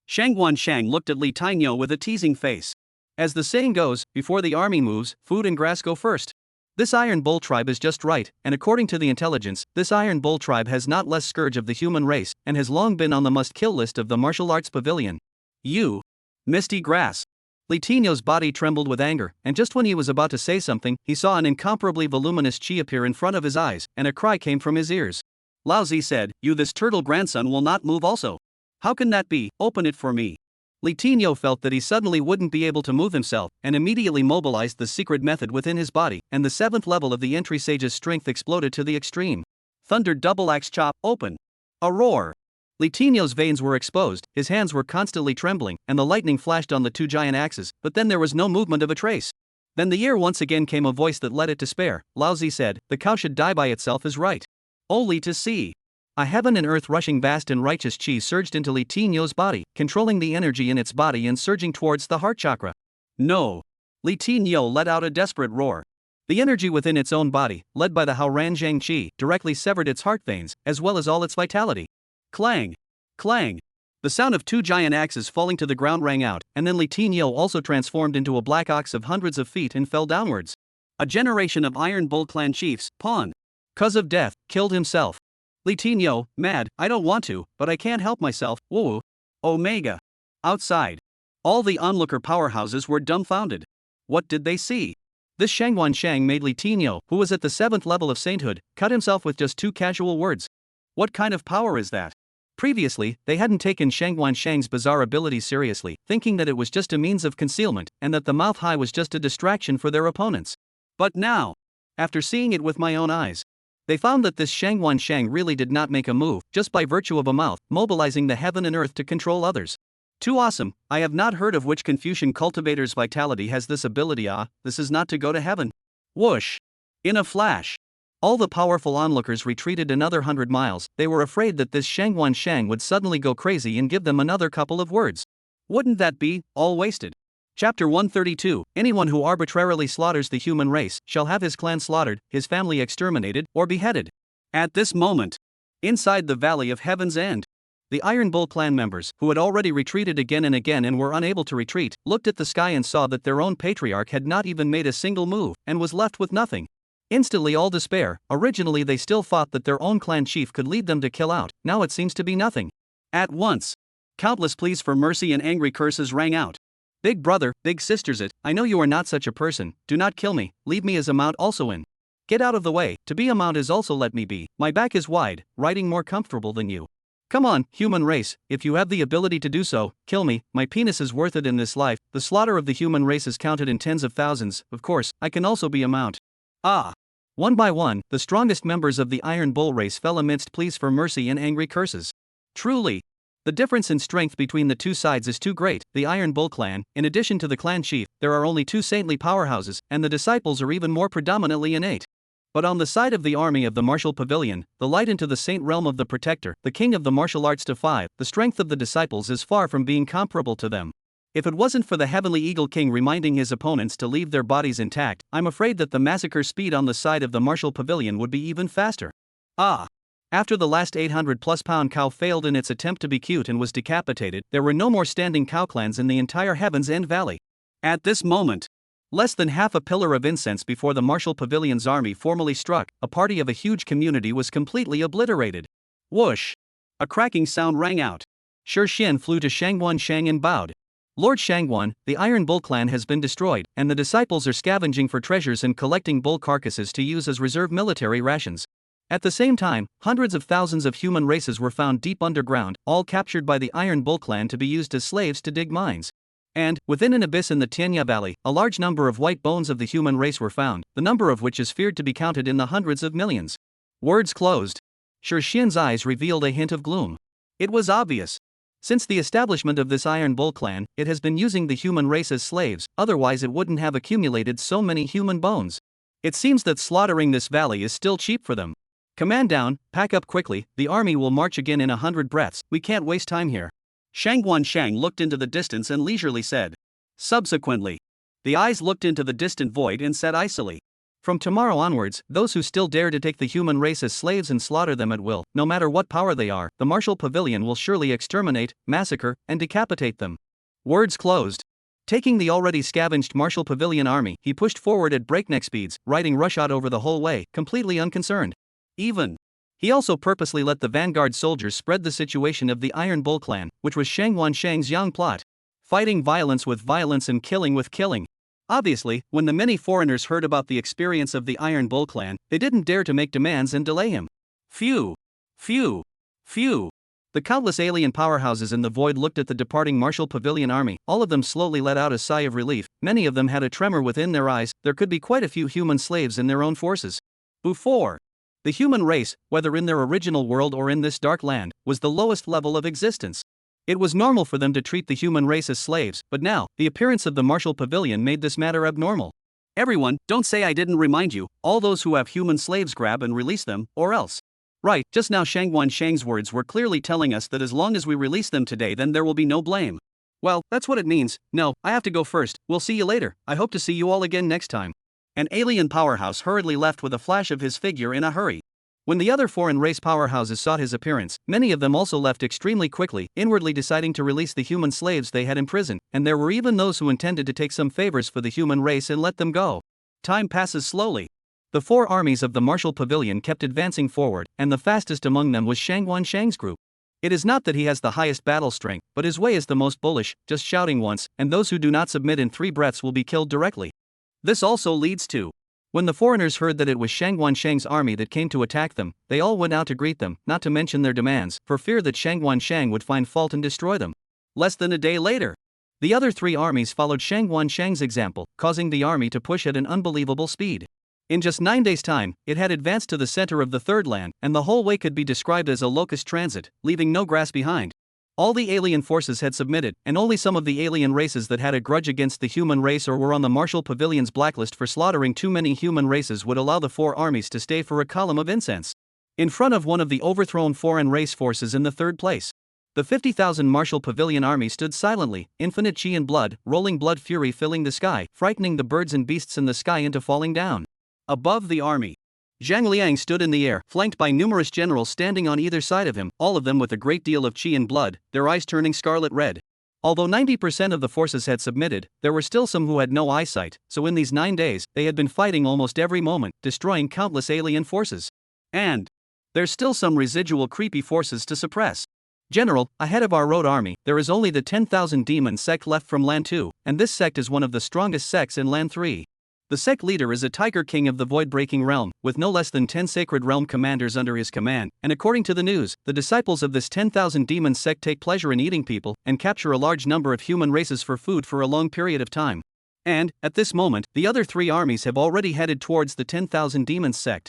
Shangwan Shang looked at Li Tinyo with a teasing face. As the saying goes, before the army moves, food and grass go first. This Iron Bull tribe is just right, and according to the intelligence, this Iron Bull tribe has not less scourge of the human race, and has long been on the must-kill list of the martial arts pavilion. You. Misty grass. Li Tinyo's body trembled with anger, and just when he was about to say something, he saw an incomparably voluminous chi appear in front of his eyes, and a cry came from his ears. Lao Zi said, "You, this turtle grandson, will not move also. How can that be? Open it for me." Li Tinyo felt that he suddenly wouldn't be able to move himself, and immediately mobilized the secret method within his body, and the 7th level of the entry sage's strength exploded to the extreme. Thundered double axe chop, open. A roar. Li Tinyo's veins were exposed, his hands were constantly trembling, and the lightning flashed on the two giant axes, but then there was no movement of a trace. Then the ear once again came a voice that led it to despair. Lao Zi said, "The cow should die by itself is right. Only to see." A heaven and earth rushing vast and righteous chi surged into Li Tinyo's body, controlling the energy in its body and surging towards the heart chakra. No. Li Tinyo let out a desperate roar. The energy within its own body, led by the Haoranjiang chi, directly severed its heart veins, as well as all its vitality. Clang! Clang! The sound of two giant axes falling to the ground rang out, and then Li Tinyo also transformed into a black ox of hundreds of feet and fell downwards. A generation of Iron Bull clan chiefs, pawn. Cause of death, killed himself. Li Tinyo, mad, I don't want to, but I can't help myself, woo. Omega. Outside. All the onlooker powerhouses were dumbfounded. What did they see? This Shangwan Shang made Li Tinyo, who was at the 7th level of sainthood, cut himself with just 2 casual words. What kind of power is that? Previously, they hadn't taken Shangwan Shang's bizarre abilities seriously, thinking that it was just a means of concealment, and that the mouth high was just a distraction for their opponents. But now, after seeing it with my own eyes, they found that this Shangwan Shang really did not make a move, just by virtue of a mouth, mobilizing the heaven and earth to control others. Too awesome. I have not heard of which Confucian cultivator's vitality has this ability. This is not to go to heaven. Whoosh! In a flash. All the powerful onlookers retreated another 100 miles. They were afraid that this Shangwan Shang would suddenly go crazy and give them another couple of words. Wouldn't that be all wasted? Chapter 132. Anyone who arbitrarily slaughters the human race shall have his clan slaughtered, his family exterminated, or beheaded. At this moment, inside the Valley of Heaven's End, the Iron Bull clan members, who had already retreated again and again and were unable to retreat, looked at the sky and saw that their own patriarch had not even made a single move, and was left with nothing. Instantly all despair. Originally they still thought that their own clan chief could lead them to kill out, now it seems to be nothing. At once, countless pleas for mercy and angry curses rang out. Big brother, big sisters, I know you are not such a person, do not kill me, leave me as a mount also in. Get out of the way, to be a mount is also let me be, my back is wide, riding more comfortable than you. Come on, human race, if you have the ability to do so, kill me, my penis is worth it in this life, the slaughter of the human race is counted in tens of thousands, of course, I can also be a mount. Ah! One by one, the strongest members of the Iron Bull race fell amidst pleas for mercy and angry curses. Truly, the difference in strength between the two sides is too great. The Iron Bull clan, in addition to the clan chief, there are only two saintly powerhouses, and the disciples are even more predominantly innate. But on the side of the army of the martial pavilion, the light into the saint realm of the protector, the king of the martial arts to 5, the strength of the disciples is far from being comparable to them. If it wasn't for the heavenly eagle king reminding his opponents to leave their bodies intact, I'm afraid that the massacre speed on the side of the martial pavilion would be even faster. Ah! After the last 800-plus-pound cow failed in its attempt to be cute and was decapitated, there were no more standing cow clans in the entire Heaven's End Valley. At this moment, less than half a pillar of incense before the martial pavilion's army formally struck, a party of a huge community was completely obliterated. Whoosh! A cracking sound rang out. Shi Xian flew to Shangguan Shang and bowed. Lord Shangguan, the Iron Bull clan has been destroyed, and the disciples are scavenging for treasures and collecting bull carcasses to use as reserve military rations. At the same time, hundreds of thousands of human races were found deep underground, all captured by the Iron Bull clan to be used as slaves to dig mines. And, within an abyss in the Tianya Valley, a large number of white bones of the human race were found, the number of which is feared to be counted in the hundreds of millions. Words closed. Shi Xian's eyes revealed a hint of gloom. It was obvious. Since the establishment of this Iron Bull clan, it has been using the human race as slaves, otherwise it wouldn't have accumulated so many human bones. It seems that slaughtering this valley is still cheap for them. Command down, pack up quickly, the army will march again in 100 breaths, we can't waste time here. Shangguan Shang looked into the distance and leisurely said. Subsequently, the eyes looked into the distant void and said icily. From tomorrow onwards, those who still dare to take the human race as slaves and slaughter them at will, no matter what power they are, the martial pavilion will surely exterminate, massacre, and decapitate them. Words closed. Taking the already scavenged martial pavilion army, he pushed forward at breakneck speeds, riding roughshod over the whole way, completely unconcerned. He also purposely let the vanguard soldiers spread the situation of the Iron Bull clan, which was Shangguan Shang's young plot. Fighting violence with violence and killing with killing. Obviously, when the many foreigners heard about the experience of the Iron Bull clan, they didn't dare to make demands and delay him. Phew! Phew! Phew! The countless alien powerhouses in the void looked at the departing martial pavilion army, all of them slowly let out a sigh of relief, many of them had a tremor within their eyes, there could be quite a few human slaves in their own forces. Before, the human race, whether in their original world or in this dark land, was the lowest level of existence. It was normal for them to treat the human race as slaves, but now, the appearance of the martial pavilion made this matter abnormal. Everyone, don't say I didn't remind you, all those who have human slaves grab and release them, or else. Right, just now Shangguan Shang's words were clearly telling us that as long as we release them today then there will be no blame. Well, that's what it means. No, I have to go first, we'll see you later, I hope to see you all again next time. An alien powerhouse hurriedly left with a flash of his figure in a hurry. When the other foreign race powerhouses sought his appearance, many of them also left extremely quickly, inwardly deciding to release the human slaves they had imprisoned, and there were even those who intended to take some favors for the human race and let them go. Time passes slowly. The four armies of the martial pavilion kept advancing forward, and the fastest among them was Shangguan Shang's group. It is not that he has the highest battle strength, but his way is the most bullish, just shouting once, and those who do not submit in 3 breaths will be killed directly. This also leads to. When the foreigners heard that it was Shangguan Shang's army that came to attack them, they all went out to greet them, not to mention their demands, for fear that Shangguan Shang would find fault and destroy them. Less than a day later, the other 3 armies followed Shangguan Shang's example, causing the army to push at an unbelievable speed. In just 9 days' time, it had advanced to the center of the Third Land, and the whole way could be described as a locust transit, leaving no grass behind. All the alien forces had submitted, and only some of the alien races that had a grudge against the human race or were on the martial pavilion's blacklist for slaughtering too many human races would allow the 4 armies to stay for a column of incense. In front of one of the overthrown foreign race forces in the 3rd place. The 50,000 martial pavilion army stood silently, infinite chi and blood, rolling blood fury filling the sky, frightening the birds and beasts in the sky into falling down. Above the army, Zhang Liang stood in the air, flanked by numerous generals standing on either side of him, all of them with a great deal of chi and blood, their eyes turning scarlet red. Although 90% of the forces had submitted, there were still some who had no eyesight, so in these 9 days, they had been fighting almost every moment, destroying countless alien forces. And there's still some residual creepy forces to suppress. General, ahead of our road army, there is only the 10,000 demon sect left from Land 2, and this sect is one of the strongest sects in Land 3. The sect leader is a tiger king of the void-breaking realm, with no less than 10 sacred realm commanders under his command, and according to the news, the disciples of this 10,000 demon sect take pleasure in eating people and capture a large number of human races for food for a long period of time. And, at this moment, the other 3 armies have already headed towards the 10,000 demon sect.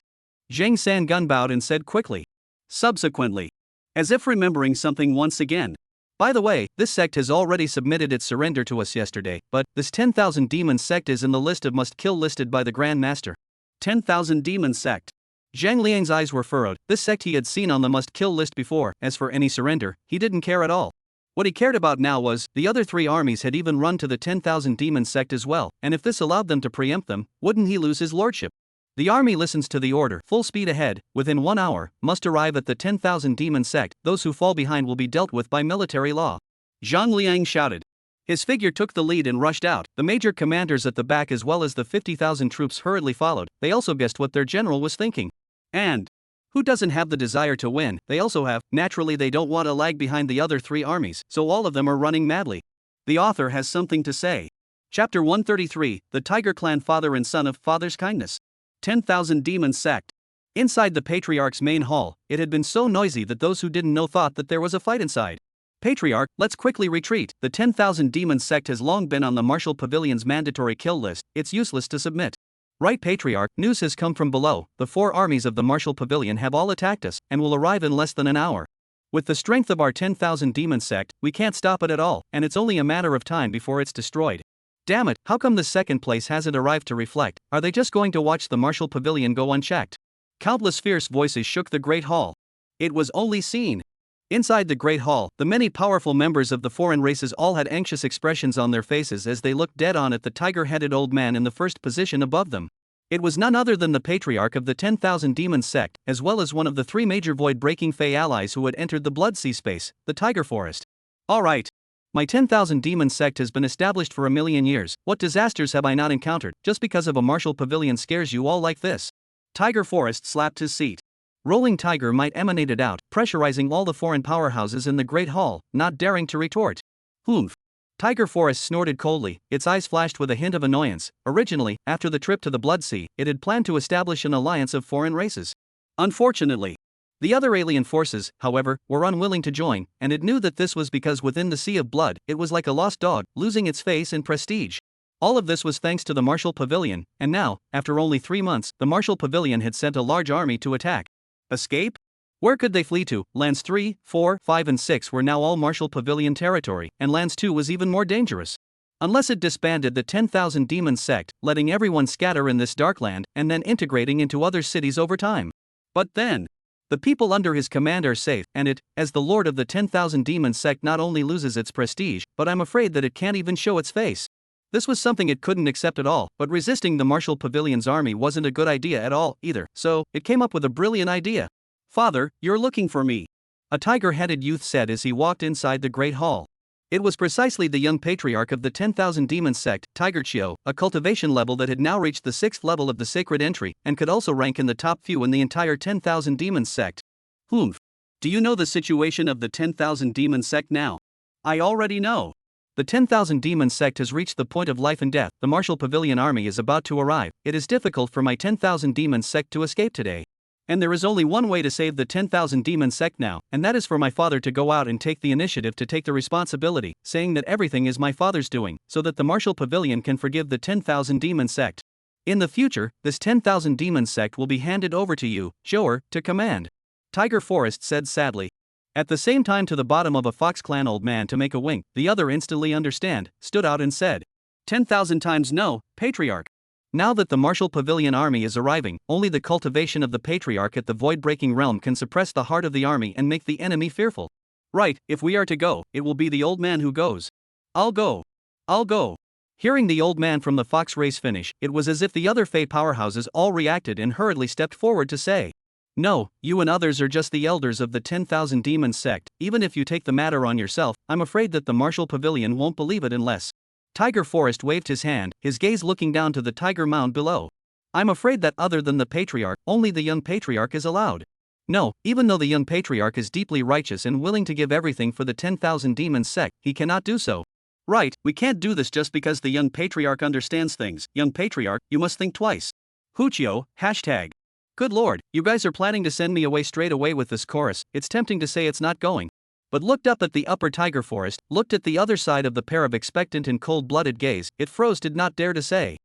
Zhang San gunbowed and said quickly. Subsequently, as if remembering something once again. By the way, this sect has already submitted its surrender to us yesterday, but this 10,000 demon sect is in the list of must-kill listed by the Grand Master. 10,000 demon sect. Zhang Liang's eyes were furrowed. This sect he had seen on the must-kill list before. As for any surrender, he didn't care at all. What he cared about now was, the other 3 armies had even run to the 10,000 demon sect as well, and if this allowed them to preempt them, wouldn't he lose his lordship? The army listens to the order, full speed ahead, within 1 hour, must arrive at the 10,000 demon sect, those who fall behind will be dealt with by military law. Zhang Liang shouted. His figure took the lead and rushed out. The major commanders at the back as well as the 50,000 troops hurriedly followed. They also guessed what their general was thinking. And who doesn't have the desire to win? They also have. Naturally they don't want to lag behind the other 3 armies, so all of them are running madly. The author has something to say. Chapter 133, The Tiger Clan Father and Son of Father's Kindness. 10,000 demon sect. Inside the Patriarch's main hall, it had been so noisy that those who didn't know thought that there was a fight inside. Patriarch, let's quickly retreat. The 10,000 demon sect has long been on the Martial Pavilion's mandatory kill list. It's useless to submit. Right, Patriarch, news has come from below. The 4 armies of the Martial Pavilion have all attacked us, and will arrive in less than an hour. With the strength of our 10,000 demon sect, we can't stop it at all, and it's only a matter of time before it's destroyed. Damn it, how come the second place hasn't arrived to reflect? Are they just going to watch the Martial Pavilion go unchecked? Countless fierce voices shook the Great Hall. It was only seen. Inside the Great Hall, the many powerful members of the foreign races all had anxious expressions on their faces as they looked dead on at the tiger-headed old man in the first position above them. It was none other than the Patriarch of the 10,000 demon sect, as well as one of the 3 major void-breaking Fey allies who had entered the Blood Sea space, the Tiger Forest. Alright. My 10,000 demon sect has been established for 1,000,000 years. What disasters have I not encountered? Just because of a Martial Pavilion scares you all like this? Tiger Forest slapped his seat. Rolling Tiger might emanated out, pressurizing all the foreign powerhouses in the Great Hall, not daring to retort. Humph. Tiger Forest snorted coldly, its eyes flashed with a hint of annoyance. Originally, after the trip to the Blood Sea, it had planned to establish an alliance of foreign races. Unfortunately, the other alien forces, however, were unwilling to join, and it knew that this was because within the Sea of Blood, it was like a lost dog, losing its face and prestige. All of this was thanks to the Martial Pavilion, and now, after only 3 months, the Martial Pavilion had sent a large army to attack. Escape? Where could they flee to? Lands 3, 4, 5 and 6 were now all Martial Pavilion territory, and Lands 2 was even more dangerous. Unless it disbanded the 10,000 demon sect, letting everyone scatter in this dark land, and then integrating into other cities over time. But then, the people under his command are safe, and it, as the lord of the 10,000 demon sect, not only loses its prestige, but I'm afraid that it can't even show its face. This was something it couldn't accept at all, but resisting the Martial Pavilion's army wasn't a good idea at all, either, so, it came up with a brilliant idea. Father, you're looking for me, a tiger-headed youth said as he walked inside the Great Hall. It was precisely the young patriarch of the 10,000 demon sect, Tiger Chiu, a cultivation level that had now reached the 6th level of the sacred entry, and could also rank in the top few in the entire 10,000 demon sect. Humph. Do you know the situation of the 10,000 demon sect now? I already know. The 10,000 demon sect has reached the point of life and death. The Martial Pavilion army is about to arrive. It is difficult for my 10,000 demon sect to escape today. And there is only one way to save the 10,000 demon sect now, and that is for my father to go out and take the initiative to take the responsibility, saying that everything is my father's doing, so that the Martial Pavilion can forgive the 10,000 demon sect. In the future, this 10,000 demon sect will be handed over to you, Joer, to command. Tiger Forest said sadly. At the same time, to the bottom of a Fox Clan old man to make a wink, the other instantly understand, stood out and said, 10,000 times no, Patriarch. Now that the Martial Pavilion army is arriving, only the cultivation of the Patriarch at the void-breaking realm can suppress the heart of the army and make the enemy fearful. Right, if we are to go, it will be the old man who goes. I'll go. I'll go. Hearing the old man from the Fox race finish, it was as if the other Fey powerhouses all reacted and hurriedly stepped forward to say, no, you and others are just the elders of the 10,000 demon sect. Even if you take the matter on yourself, I'm afraid that the Martial Pavilion won't believe it unless. Tiger Forest waved his hand, his gaze looking down to the tiger mound below. I'm afraid that other than the Patriarch, only the young Patriarch is allowed. No, even though the young Patriarch is deeply righteous and willing to give everything for the 10,000 demon sect, he cannot do so. Right, we can't do this just because the young patriarch understands things. Young patriarch, you must think twice. Huchio, hashtag. Good lord, you guys are planning to send me away straight away with this chorus. It's tempting to say it's not going. But looked up at the upper tiger forest, looked at the other side of the pair of expectant and cold-blooded gaze, it froze, did not dare to say.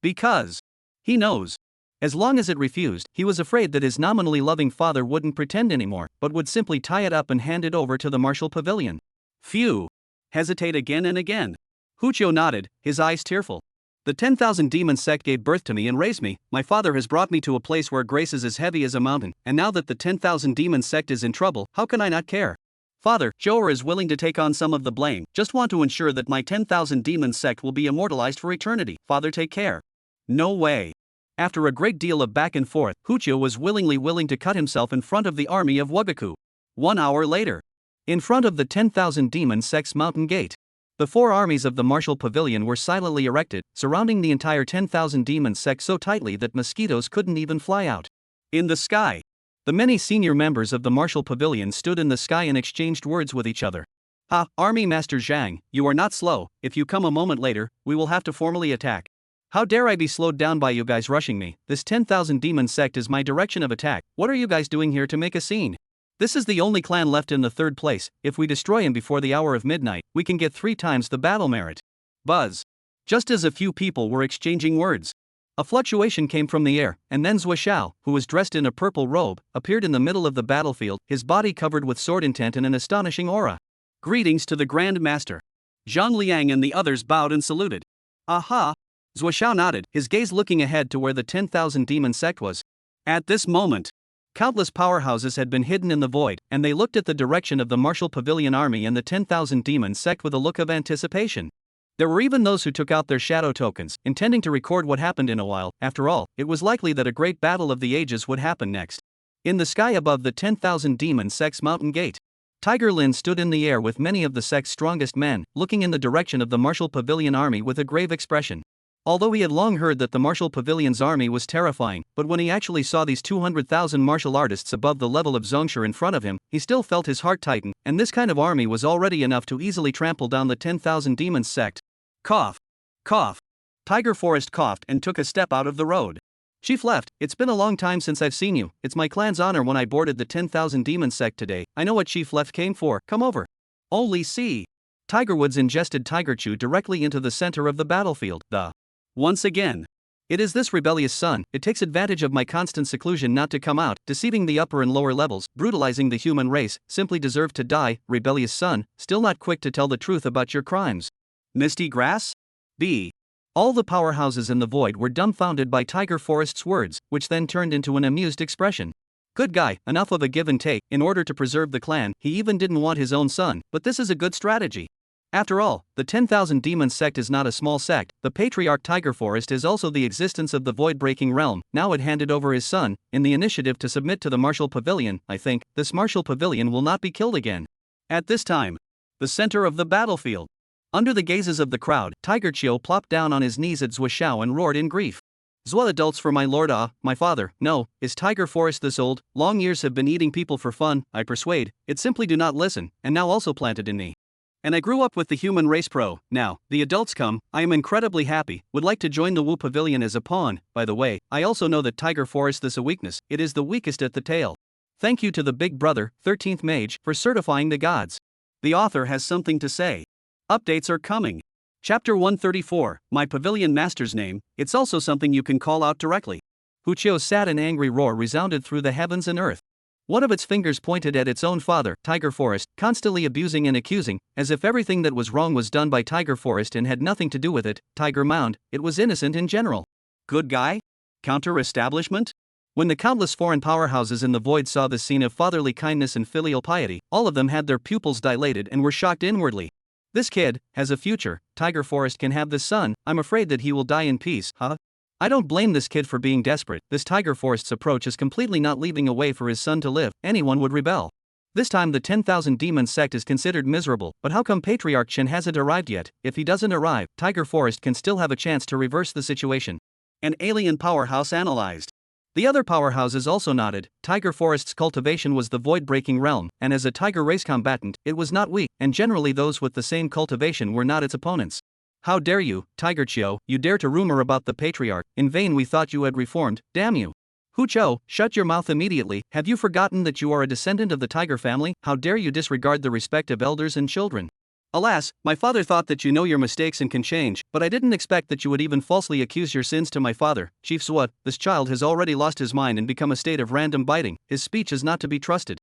Because he knows. As long as it refused, he was afraid that his nominally loving father wouldn't pretend anymore, but would simply tie it up and hand it over to the martial pavilion. Phew. Hesitate again and again. Huchio nodded, his eyes tearful. The 10,000 demon sect gave birth to me and raised me. My father has brought me to a place where grace is as heavy as a mountain, and now that the 10,000 demon sect is in trouble, how can I not care? Father, Joer is willing to take on some of the blame. Just want to ensure that my 10,000 demon sect will be immortalized for eternity. Father, take care. No way. After a great deal of back and forth, Huchio was willing to cut himself in front of the army of Wagaku. 1 hour later. In front of the 10,000 demon sect's mountain gate. The 4 armies of the martial pavilion were silently erected, surrounding the entire 10,000 demon sect so tightly that mosquitoes couldn't even fly out. In the sky. The many senior members of the martial pavilion stood in the sky and exchanged words with each other. Army Master Zhang, you are not slow. If you come a moment later, we will have to formally attack. How dare I be slowed down by you guys rushing me? This 10,000 demon sect is my direction of attack. What are you guys doing here to make a scene? This is the only clan left in the 3rd place. If we destroy him before the hour of midnight, we can get 3 times the battle merit. Buzz. Just as a few people were exchanging words, a fluctuation came from the air, and then Zuoshao, who was dressed in a purple robe, appeared in the middle of the battlefield, his body covered with sword intent and an astonishing aura. Greetings to the Grand Master. Zhang Liang and the others bowed and saluted. Aha! Zuoshao nodded, his gaze looking ahead to where the 10,000 demon sect was. At this moment, countless powerhouses had been hidden in the void, and they looked at the direction of the martial pavilion army and the 10,000 demon sect with a look of anticipation. There were even those who took out their shadow tokens, intending to record what happened in a while. After all, it was likely that a great battle of the ages would happen next. In the sky above the 10,000 demon sect's mountain gate, Tiger Lin stood in the air with many of the sect's strongest men, looking in the direction of the martial pavilion army with a grave expression. Although he had long heard that the martial pavilion's army was terrifying, but when he actually saw these 200,000 martial artists above the level of Zhongshu in front of him, he still felt his heart tighten, and this kind of army was already enough to easily trample down the 10,000 demons sect. Cough. Cough. Tiger Forest coughed and took a step out of the road. Chief left, it's been a long time since I've seen you. It's my clan's honor when I boarded the 10,000 demon sect today. I know what Chief left came for. Come over. Only see. Tiger Woods ingested Tiger Chew directly into the center of the battlefield. Once again. It is this rebellious son. It takes advantage of my constant seclusion not to come out, deceiving the upper and lower levels, brutalizing the human race, simply deserve to die. Rebellious son, still not quick to tell the truth about your crimes. Misty grass? B. All the powerhouses in the void were dumbfounded by Tiger Forest's words, which then turned into an amused expression. Good guy, enough of a give and take. In order to preserve the clan, he even didn't want his own son, but this is a good strategy. After all, the 10,000 demon sect is not a small sect. The patriarch Tiger Forest is also the existence of the void-breaking realm. Now it handed over his son, in the initiative to submit to the martial pavilion. I think, this martial pavilion will not be killed again. At this time, the center of the battlefield. Under the gazes of the crowd, Tiger Chio plopped down on his knees at Zuoshao and roared in grief. Zwa adults for my lord, my father. No, is Tiger Forest this old? Long years have been eating people for fun, I persuade. It simply do not listen, and now also planted in me. And I grew up with the human race pro. Now, the adults come, I am incredibly happy, would like to join the Wu Pavilion as a pawn. By the way, I also know that Tiger Forest is a weakness, it is the weakest at the tail. Thank you to the big brother, 13th mage, for certifying the gods. The author has something to say. Updates are coming. Chapter 134, My Pavilion Master's Name, it's also something you can call out directly. Huchio's sad and angry roar resounded through the heavens and earth. One of its fingers pointed at its own father, Tiger Forest, constantly abusing and accusing, as if everything that was wrong was done by Tiger Forest and had nothing to do with it. Tiger Mound, it was innocent in general. Good guy? Counter-establishment? When the countless foreign powerhouses in the void saw this scene of fatherly kindness and filial piety, all of them had their pupils dilated and were shocked inwardly. This kid has a future. Tiger Forest can have this son. I'm afraid that he will die in peace, huh? I don't blame this kid for being desperate. This Tiger Forest's approach is completely not leaving a way for his son to live. Anyone would rebel. This time the 10,000 demon sect is considered miserable, but how come Patriarch Chen hasn't arrived yet? If he doesn't arrive, Tiger Forest can still have a chance to reverse the situation. An alien powerhouse analyzed. The other powerhouses also nodded. Tiger Forest's cultivation was the void-breaking realm, and as a tiger race combatant, it was not weak, and generally those with the same cultivation were not its opponents. How dare you, Tiger Chio, you dare to rumor about the patriarch, in vain we thought you had reformed, damn you. Hu Chou, shut your mouth immediately, have you forgotten that you are a descendant of the tiger family? How dare you disregard the respect of elders and children? Alas, my father thought that you know your mistakes and can change, but I didn't expect that you would even falsely accuse your sins to my father. Chief Suat, this child has already lost his mind and become a state of random biting, his speech is not to be trusted.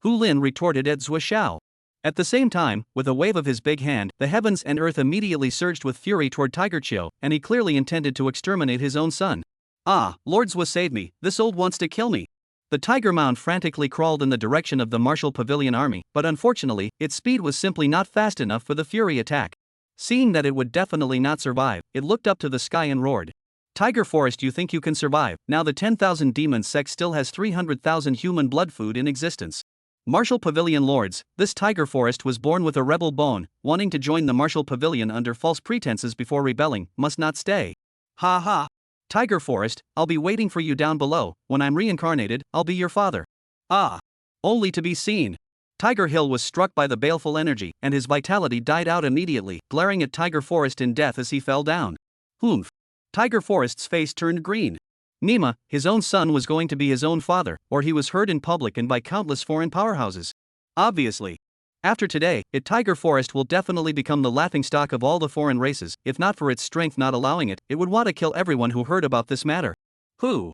Hu Lin retorted at Zhou Xiao. At the same time, with a wave of his big hand, the heavens and earth immediately surged with fury toward Tiger Chio, and he clearly intended to exterminate his own son. Ah, Lord Zhou save me, this old wants to kill me. The tiger mound frantically crawled in the direction of the martial pavilion army, but unfortunately, its speed was simply not fast enough for the fury attack. Seeing that it would definitely not survive, it looked up to the sky and roared. Tiger Forest, you think you can survive? Now the 10,000 demon sect still has 300,000 human blood food in existence. Martial Pavilion Lords, this Tiger Forest was born with a rebel bone, wanting to join the Martial Pavilion under false pretenses before rebelling, must not stay. Ha ha. Tiger Forest, I'll be waiting for you down below, when I'm reincarnated, I'll be your father. Ah. Only to be seen. Tiger Hill was struck by the baleful energy, and his vitality died out immediately, glaring at Tiger Forest in death as he fell down. Humph. Tiger Forest's face turned green. Nima, his own son was going to be his own father, or he was heard in public and by countless foreign powerhouses. Obviously. After today, Tiger Forest will definitely become the laughingstock of all the foreign races, if not for its strength not allowing it, it would want to kill everyone who heard about this matter. Who?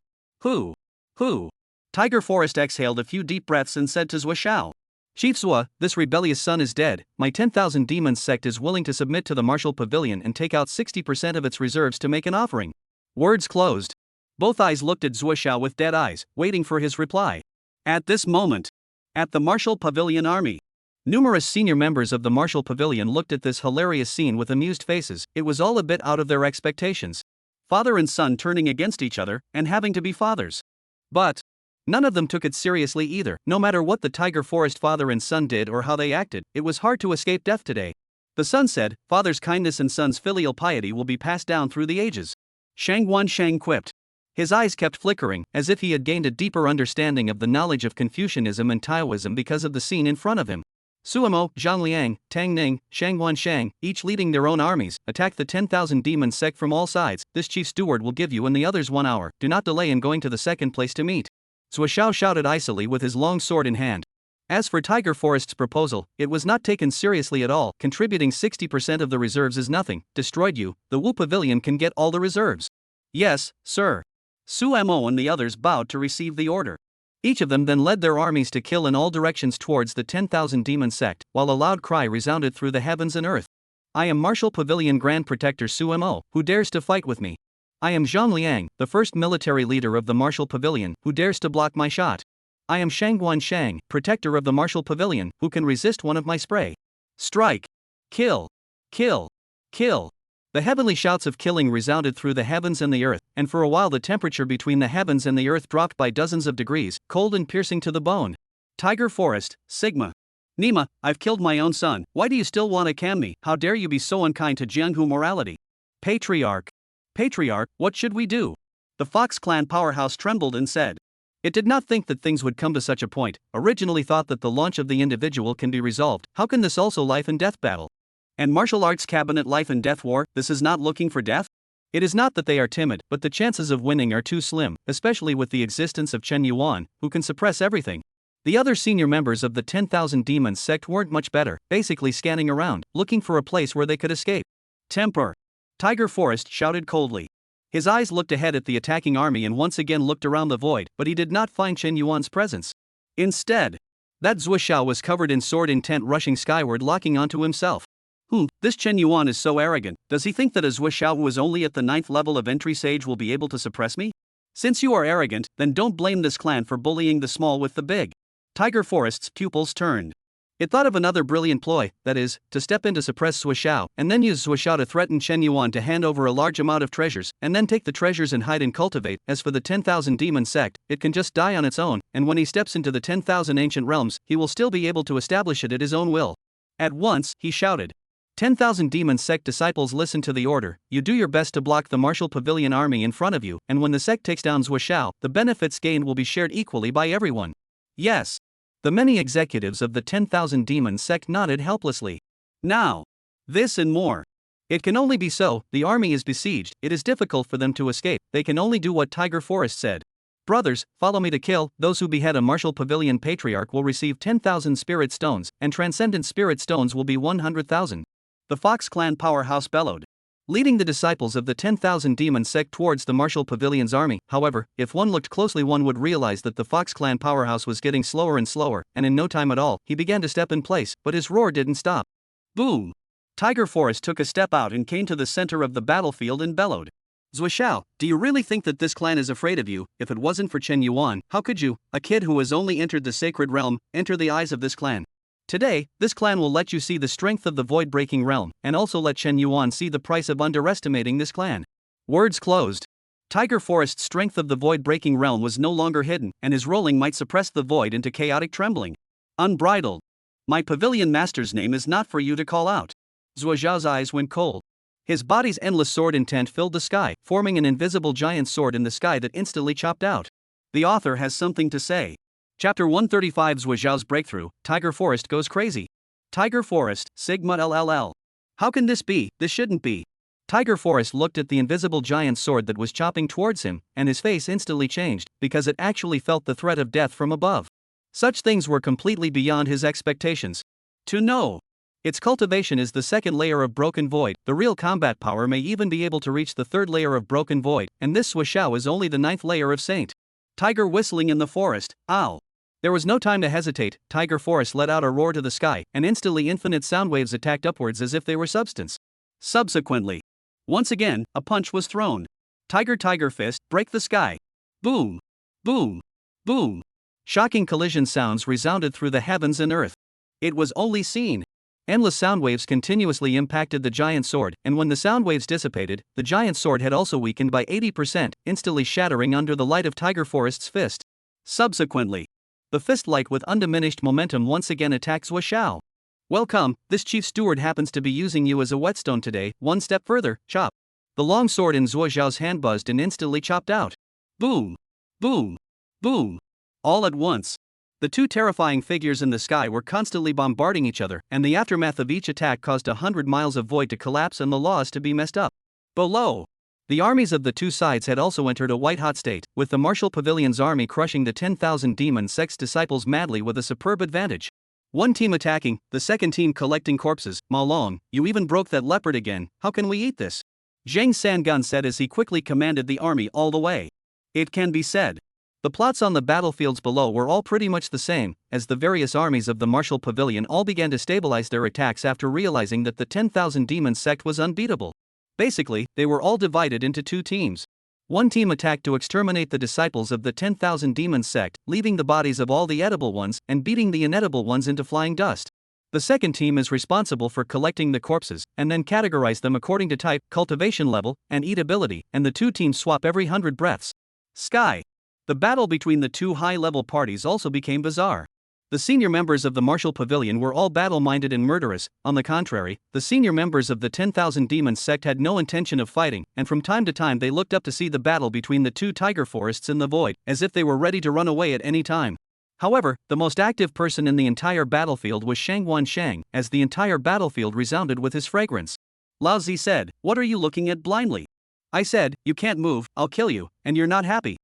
Tiger Forest exhaled a few deep breaths and said to Zhou Xiao. Chief Zhou, this rebellious son is dead, my 10,000 demons sect is willing to submit to the Martial Pavilion and take out 60% of its reserves to make an offering. Words closed. Both eyes looked at Zhou Xiao with dead eyes, waiting for his reply. At this moment, at the Martial Pavilion army, numerous senior members of the Martial Pavilion looked at this hilarious scene with amused faces. It was all a bit out of their expectations. Father and son turning against each other, and having to be fathers. But none of them took it seriously either. No matter what the Tiger Forest father and son did or how they acted, it was hard to escape death today. The son said, father's kindness and son's filial piety will be passed down through the ages. Shang Wanshang quipped. His eyes kept flickering, as if he had gained a deeper understanding of the knowledge of Confucianism and Taoism because of the scene in front of him. Suemo, Zhangliang, Tang Ning, Shang Wanshang, each leading their own armies, attack the 10,000 demon sect from all sides. This chief steward will give you and the others 1 hour. Do not delay in going to the second place to meet. Zhou Xiao shouted icily with his long sword in hand. As for Tiger Forest's proposal, it was not taken seriously at all. Contributing 60% of the reserves is nothing. Destroyed you, the Wu Pavilion can get all the reserves. Yes, sir. Su Mo and the others bowed to receive the order. Each of them then led their armies to kill in all directions towards the 10,000 demon sect, while a loud cry resounded through the heavens and earth. I am Martial Pavilion Grand Protector Su Mo, who dares to fight with me? I am Zhang Liang, the first military leader of the Martial Pavilion, who dares to block my shot? I am Shangguan Shang, protector of the Martial Pavilion, who can resist one of my spray. Strike! Kill! Kill! Kill! The heavenly shouts of killing resounded through the heavens and the earth, and for a while the temperature between the heavens and the earth dropped by dozens of degrees, cold and piercing to the bone. Tiger Forest, Sigma. Nima, I've killed my own son, why do you still want to cam me? How dare you be so unkind to Jianghu morality? Patriarch. Patriarch, what should we do? The Fox clan powerhouse trembled and said. It did not think that things would come to such a point, originally thought that the launch of the individual can be resolved. How can this also life and death battle? And martial arts cabinet life and death war, this is not looking for death? It is not that they are timid, but the chances of winning are too slim, especially with the existence of Chen Yuan, who can suppress everything. The other senior members of the 10,000 demons sect weren't much better, basically scanning around, looking for a place where they could escape. Temper. Tiger Forest shouted coldly. His eyes looked ahead at the attacking army and once again looked around the void, but he did not find Chen Yuan's presence. Instead, that Zhou Xiao was covered in sword intent rushing skyward locking onto himself. This Chen Yuan is so arrogant, does he think that a Zhou Xiao who is only at the 9th level of entry sage will be able to suppress me? Since you are arrogant, then don't blame this clan for bullying the small with the big. Tiger Forest's pupils turned. It thought of another brilliant ploy, that is, to step in to suppress Zhou Xiao, and then use Zhou Xiao to threaten Chen Yuan to hand over a large amount of treasures, and then take the treasures and hide and cultivate. As for the 10,000 demon sect, it can just die on its own, and when he steps into the 10,000 ancient realms, he will still be able to establish it at his own will. At once, he shouted. 10,000 demon sect disciples listen to the order. You do your best to block the martial pavilion army in front of you, and when the sect takes down Zuoshao, the benefits gained will be shared equally by everyone. Yes. The many executives of the 10,000 demon sect nodded helplessly. Now. This and more. It can only be so. The army is besieged, it is difficult for them to escape, they can only do what Tiger Forest said. Brothers, follow me to kill. Those who behead a martial pavilion patriarch will receive 10,000 spirit stones, and transcendent spirit stones will be 100,000. The Fox clan powerhouse bellowed, leading the disciples of the 10,000 demon sect towards the martial pavilion's army. However, if one looked closely, one would realize that the Fox clan powerhouse was getting slower and slower, and in no time at all, he began to step in place, but his roar didn't stop. Boom! Tiger Forest took a step out and came to the center of the battlefield and bellowed. Zuoshao, do you really think that this clan is afraid of you? If it wasn't for Chen Yuan, how could you, a kid who has only entered the sacred realm, enter the eyes of this clan? Today, this clan will let you see the strength of the void-breaking realm, and also let Chen Yuan see the price of underestimating this clan. Words closed. Tiger Forest's strength of the void-breaking realm was no longer hidden, and his rolling might suppress the void into chaotic trembling. Unbridled. My pavilion master's name is not for you to call out. Zuoshao's eyes went cold. His body's endless sword intent filled the sky, forming an invisible giant sword in the sky that instantly chopped out. The author has something to say. Chapter 135 Zuoshao's breakthrough, Tiger Forest goes crazy. Tiger Forest, Sigma LLL. How can this be? This shouldn't be. Tiger Forest looked at the invisible giant sword that was chopping towards him, and his face instantly changed, because it actually felt the threat of death from above. Such things were completely beyond his expectations. To know its cultivation is the second layer of Broken Void, the real combat power may even be able to reach the third layer of Broken Void, and this Zuoshao is only the ninth layer of Saint. Tiger whistling in the forest, ow! There was no time to hesitate. Tiger Forest let out a roar to the sky, and instantly infinite sound waves attacked upwards as if they were substance. Subsequently, once again, a punch was thrown. Tiger fist, break the sky. Boom! Boom! Boom! Shocking collision sounds resounded through the heavens and earth. It was only seen. Endless sound waves continuously impacted the giant sword, and when the sound waves dissipated, the giant sword had also weakened by 80%, instantly shattering under the light of Tiger Forest's fist. Subsequently, the fist light with undiminished momentum once again attacked Zuoshao. Welcome, this chief steward happens to be using you as a whetstone today. One step further, chop. The long sword in Zuoshao's hand buzzed and instantly chopped out. Boom! Boom! Boom! All at once. The two terrifying figures in the sky were constantly bombarding each other, and the aftermath of each attack caused 100 miles of void to collapse and the laws to be messed up. Below, the armies of the two sides had also entered a white-hot state, with the martial pavilion's army crushing the 10,000 demon sect's disciples madly with a superb advantage. One team attacking, the second team collecting corpses. Ma Long, you even broke that leopard again, how can we eat this? Zhang Sangun said as he quickly commanded the army all the way. It can be said. The plots on the battlefields below were all pretty much the same, as the various armies of the martial pavilion all began to stabilize their attacks after realizing that the 10,000 demon sect was unbeatable. Basically, they were all divided into two teams. One team attacked to exterminate the disciples of the 10,000 demon sect, leaving the bodies of all the edible ones and beating the inedible ones into flying dust. The second team is responsible for collecting the corpses, and then categorize them according to type, cultivation level, and eatability, and the two teams swap every 100 breaths. Sky. The battle between the two high-level parties also became bizarre. The senior members of the martial pavilion were all battle-minded and murderous. On the contrary, the senior members of the 10,000 demon sect had no intention of fighting, and from time to time they looked up to see the battle between the two tiger forests in the void, as if they were ready to run away at any time. However, the most active person in the entire battlefield was Shangwan Shang, as the entire battlefield resounded with his fragrance. Lao Zi said, "What are you looking at blindly?" I said, "You can't move, I'll kill you, and you're not happy."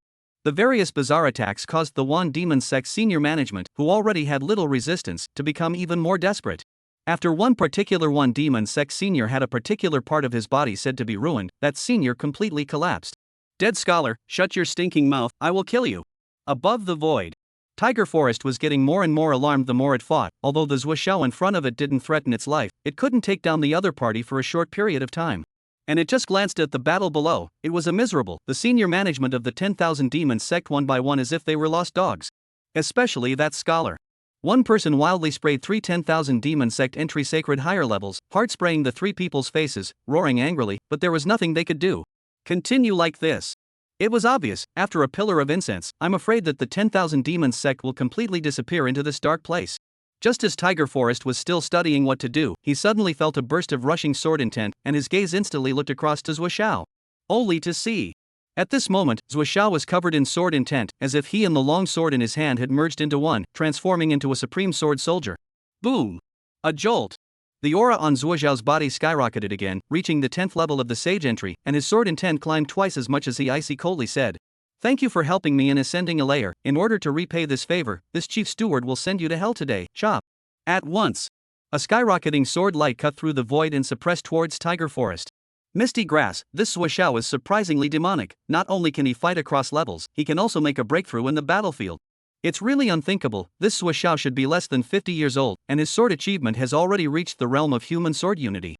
The various bizarre attacks caused the Wan Demon Sect's senior management, who already had little resistance, to become even more desperate. After one particular Wan Demon Sect senior had a particular part of his body said to be ruined, that senior completely collapsed. Dead scholar, shut your stinking mouth, I will kill you. Above the void. Tiger Forest was getting more and more alarmed the more it fought, although the Zuoshao in front of it didn't threaten its life, it couldn't take down the other party for a short period of time. And it just glanced at the battle below. It was miserable. The senior management of the 10,000 demon sect one by one as if they were lost dogs. Especially that scholar. One person wildly sprayed 10,000 demon sect entry sacred higher levels, hard spraying the three people's faces, roaring angrily, but there was nothing they could do. Continue like this. It was obvious, after a pillar of incense, I'm afraid that the 10,000 demon sect will completely disappear into this dark place. Just as Tiger Forest was still studying what to do, he suddenly felt a burst of rushing sword intent, and his gaze instantly looked across to Zuoxiao. Only to see. At this moment, Zuoxiao was covered in sword intent, as if he and the long sword in his hand had merged into one, transforming into a supreme sword soldier. Boom! A jolt. The aura on Zuoxiao's body skyrocketed again, reaching the 10th level of the sage entry, and his sword intent climbed twice as much as he icy coldly said. Thank you for helping me in ascending a layer. In order to repay this favor, this chief steward will send you to hell today. Chop. At once. A skyrocketing sword light cut through the void and suppressed towards Tiger Forest. Misty grass, this Zuoxiao is surprisingly demonic. Not only can he fight across levels, he can also make a breakthrough in the battlefield. It's really unthinkable. This Zuoxiao should be less than 50 years old, and his sword achievement has already reached the realm of human sword unity.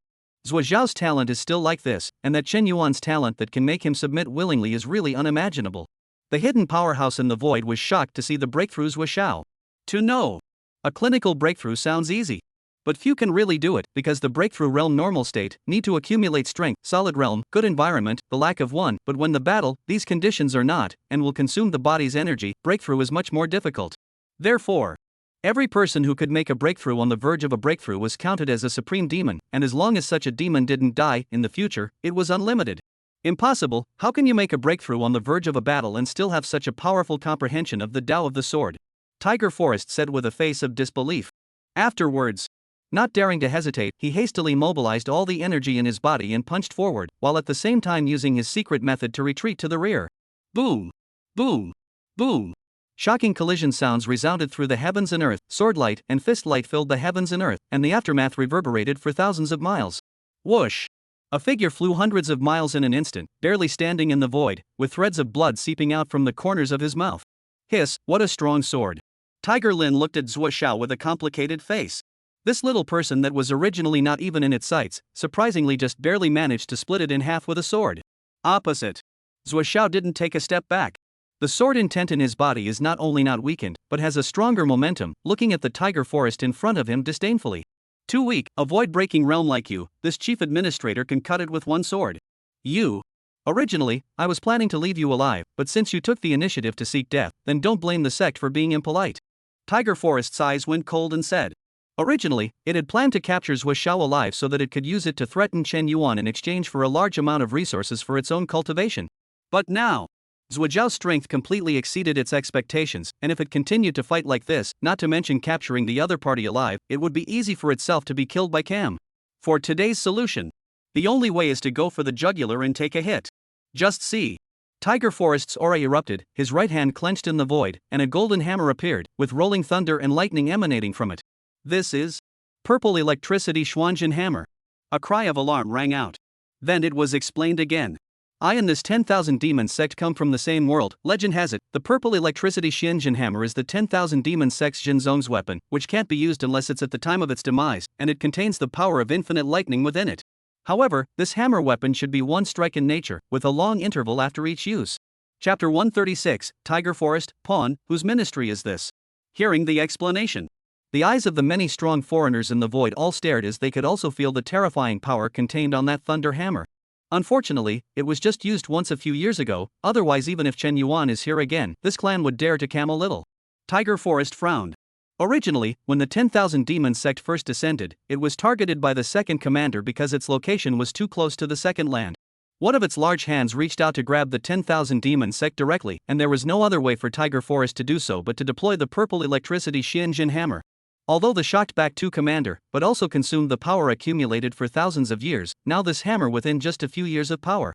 Zuoxiao's talent is still like this, and that Chen Yuan's talent that can make him submit willingly is really unimaginable. The hidden powerhouse in the void was shocked to see the breakthrough Zuoxiao. To know. A clinical breakthrough sounds easy. But few can really do it, because the breakthrough realm normal state need to accumulate strength, solid realm, good environment, the lack of one, but when the battle, these conditions are not, and will consume the body's energy, breakthrough is much more difficult. Therefore, every person who could make a breakthrough on the verge of a breakthrough was counted as a supreme demon, and as long as such a demon didn't die in the future, it was unlimited. Impossible. How can you make a breakthrough on the verge of a battle and still have such a powerful comprehension of the Tao of the sword? Tiger Forest said with a face of disbelief. Afterwards, not daring to hesitate, he hastily mobilized all the energy in his body and punched forward, while at the same time using his secret method to retreat to the rear. Boom! Boom! Boom! Shocking collision sounds resounded through the heavens and earth, swordlight and fistlight filled the heavens and earth, and the aftermath reverberated for thousands of miles. Whoosh! A figure flew hundreds of miles in an instant, barely standing in the void, with threads of blood seeping out from the corners of his mouth. Hiss, what a strong sword. Tiger Lin looked at Zuoxiao with a complicated face. This little person that was originally not even in its sights, surprisingly just barely managed to split it in half with a sword. Opposite. Zuoxiao didn't take a step back. The sword intent in his body is not only not weakened, but has a stronger momentum, looking at the Tiger Forest in front of him disdainfully. Too weak, a void-breaking realm like you, this chief administrator can cut it with one sword. You. Originally, I was planning to leave you alive, but since you took the initiative to seek death, then don't blame the sect for being impolite. Tiger Forest's eyes went cold and said. Originally, it had planned to capture Zuoxiao alive so that it could use it to threaten Chen Yuan in exchange for a large amount of resources for its own cultivation. But now, Zuoxiao's strength completely exceeded its expectations, and if it continued to fight like this, not to mention capturing the other party alive, it would be easy for itself to be killed by Cam. For today's solution, the only way is to go for the jugular and take a hit. Just see. Tiger Forest's aura erupted, his right hand clenched in the void, and a golden hammer appeared, with rolling thunder and lightning emanating from it. This is purple electricity Xuanjin hammer. A cry of alarm rang out. Then it was explained again. I and this 10,000 demon sect come from the same world. Legend has it, the purple electricity Xianjin hammer is the 10,000 demon sect's Jinzong's weapon, which can't be used unless it's at the time of its demise, and it contains the power of infinite lightning within it. However, this hammer weapon should be one strike in nature, with a long interval after each use. Chapter 136, Tiger Forest, Pawn, whose ministry is this? Hearing the explanation. The eyes of the many strong foreigners in the void all stared as they could also feel the terrifying power contained on that thunder hammer. Unfortunately, it was just used once a few years ago, otherwise even if Chen Yuan is here again, this clan would dare to cam a little. Tiger Forest frowned. Originally, when the 10,000 demon sect first descended, it was targeted by the second commander because its location was too close to the second land. One of its large hands reached out to grab the 10,000 demon sect directly, and there was no other way for Tiger Forest to do so but to deploy the purple electricity Xianjin hammer. Although the shocked back to commander, but also consumed the power accumulated for thousands of years, now this hammer within just a few years of power.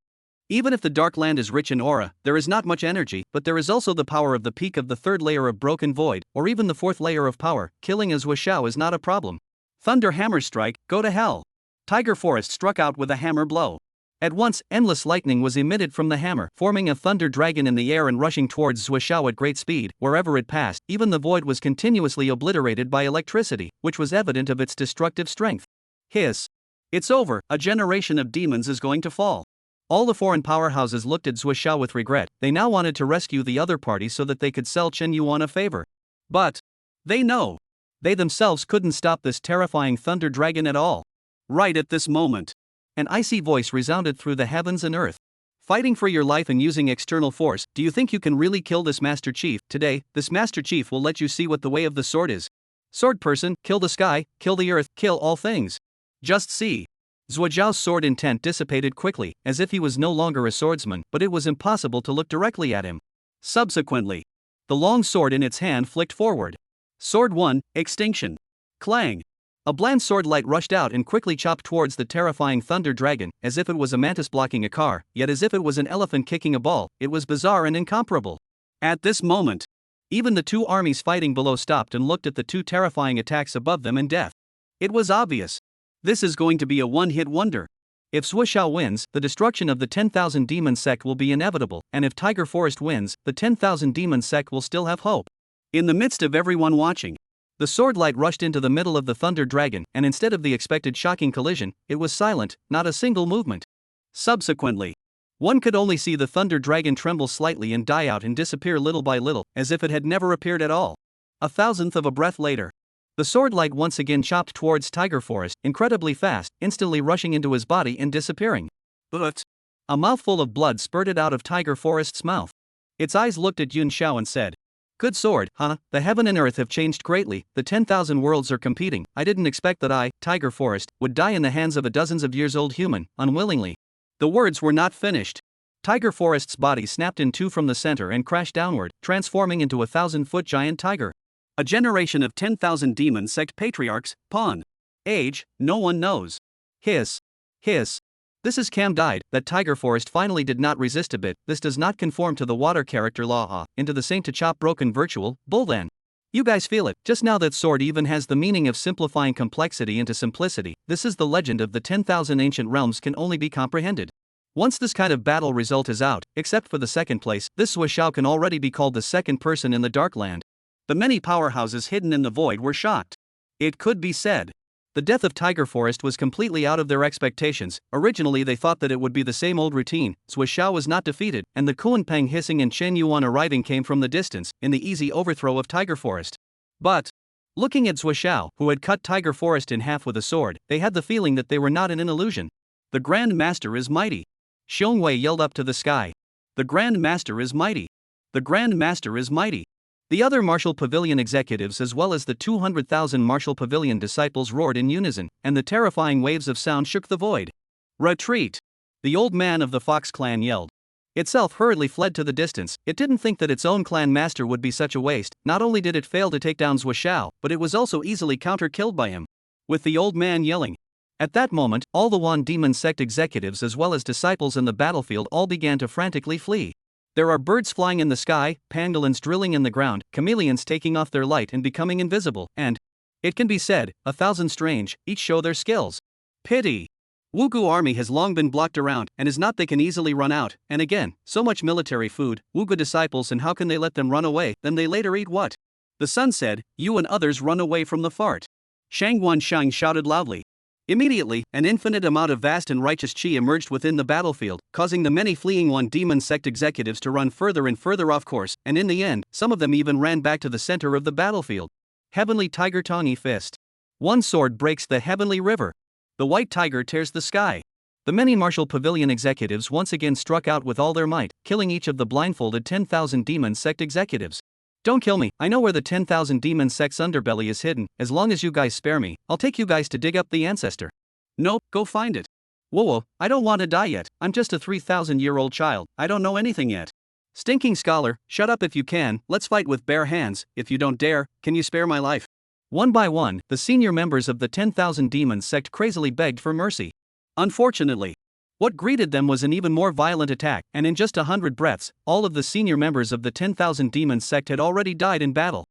Even if the Dark Land is rich in aura, there is not much energy, but there is also the power of the peak of the third layer of broken void, or even the fourth layer of power. Killing a Zuoxiao is not a problem. Thunder hammer strike, go to hell. Tiger Forest struck out with a hammer blow. At once, endless lightning was emitted from the hammer, forming a thunder dragon in the air and rushing towards Zuoxiao at great speed. Wherever it passed, even the void was continuously obliterated by electricity, which was evident of its destructive strength. Hiss. It's over, a generation of demons is going to fall. All the foreign powerhouses looked at Zuoxiao with regret. They now wanted to rescue the other party so that they could sell Chen Yuan a favor. But they know. They themselves couldn't stop this terrifying thunder dragon at all. Right at this moment, an icy voice resounded through the heavens and earth. Fighting for your life and using external force, do you think you can really kill this Master Chief? Today, this Master Chief will let you see what the way of the sword is. Sword person, kill the sky, kill the earth, kill all things. Just see. Zhuojiao's sword intent dissipated quickly, as if he was no longer a swordsman, but it was impossible to look directly at him. Subsequently, the long sword in its hand flicked forward. Sword 1, Extinction. Clang. A bland sword light rushed out and quickly chopped towards the terrifying thunder dragon, as if it was a mantis blocking a car, yet as if it was an elephant kicking a ball. It was bizarre and incomparable. At this moment, even the two armies fighting below stopped and looked at the two terrifying attacks above them in death. It was obvious. This is going to be a one-hit wonder. If Zhuoxiao wins, the destruction of the 10,000 demon sect will be inevitable, and if Tiger Forest wins, the 10,000 demon sect will still have hope. In the midst of everyone watching, the sword light rushed into the middle of the thunder dragon, and instead of the expected shocking collision, it was silent, not a single movement. Subsequently, one could only see the thunder dragon tremble slightly and die out and disappear little by little, as if it had never appeared at all. A thousandth of a breath later, the sword light once again chopped towards Tiger Forest, incredibly fast, instantly rushing into his body and disappearing. But a mouthful of blood spurted out of Tiger Forest's mouth. Its eyes looked at Yun Xiao and said, "Good sword, huh? The heaven and earth have changed greatly, the 10,000 worlds are competing. I didn't expect that I, Tiger Forest, would die in the hands of a dozens of years old human, unwillingly." The words were not finished. Tiger Forest's body snapped in two from the center and crashed downward, transforming into a 1,000-foot giant tiger. A generation of 10,000 demon sect patriarchs, pawn. Age, no one knows. Hiss. Hiss. This is Cam died. That Tiger Forest finally did not resist a bit. This does not conform to the water character law. Into the Saint to chop broken virtual, Buldan. You guys feel it, just now that sword even has the meaning of simplifying complexity into simplicity. This is the legend of the 10,000 ancient realms can only be comprehended. Once this kind of battle result is out, except for the second place, this Zhuoxiao can already be called the second person in the Dark Land. The many powerhouses hidden in the void were shocked. It could be said, the death of Tiger Forest was completely out of their expectations. Originally they thought that it would be the same old routine. Zhuoxiao was not defeated, and the Kuanpeng hissing and Chen Yuan arriving came from the distance, in the easy overthrow of Tiger Forest. But, looking at Zhuoxiao, who had cut Tiger Forest in half with a sword, they had the feeling that they were not in an illusion. The Grand Master is mighty. Xiongwei yelled up to the sky. The Grand Master is mighty. The Grand Master is mighty. The other Martial Pavilion executives as well as the 200,000 Martial Pavilion disciples roared in unison, and the terrifying waves of sound shook the void. Retreat! The old man of the Fox clan yelled. Itself hurriedly fled to the distance. It didn't think that its own clan master would be such a waste. Not only did it fail to take down Zhuoxiao, but it was also easily counter-killed by him. With the old man yelling. At that moment, all the Wan Demon Sect executives as well as disciples in the battlefield all began to frantically flee. There are birds flying in the sky, pangolins drilling in the ground, chameleons taking off their light and becoming invisible, and, it can be said, 1,000 strange, each show their skills. Pity! Wugu army has long been blocked around, and is not they can easily run out, and again, so much military food, Wugu disciples and how can they let them run away, then they later eat what? The sun said, you and others run away from the fart. Shangguan Shang shouted loudly. Immediately, an infinite amount of vast and righteous chi emerged within the battlefield, causing the many fleeing Wan Demon Sect executives to run further and further off course, and in the end, some of them even ran back to the center of the battlefield. Heavenly Tiger Tongi Fist. One sword breaks the heavenly river. The white tiger tears the sky. The many Martial Pavilion executives once again struck out with all their might, killing each of the blindfolded 10,000 Demon Sect executives. Don't kill me, I know where the 10,000 Demon Sect's underbelly is hidden. As long as you guys spare me, I'll take you guys to dig up the ancestor. Nope, go find it. Whoa, I don't want to die yet, I'm just a 3,000-year-old child, I don't know anything yet. Stinking scholar, shut up if you can, let's fight with bare hands. If you don't dare, can you spare my life? One by one, the senior members of the 10,000 Demon Sect crazily begged for mercy. Unfortunately, what greeted them was an even more violent attack, and in just 100 breaths, all of the senior members of the 10,000 Demon Sect had already died in battle.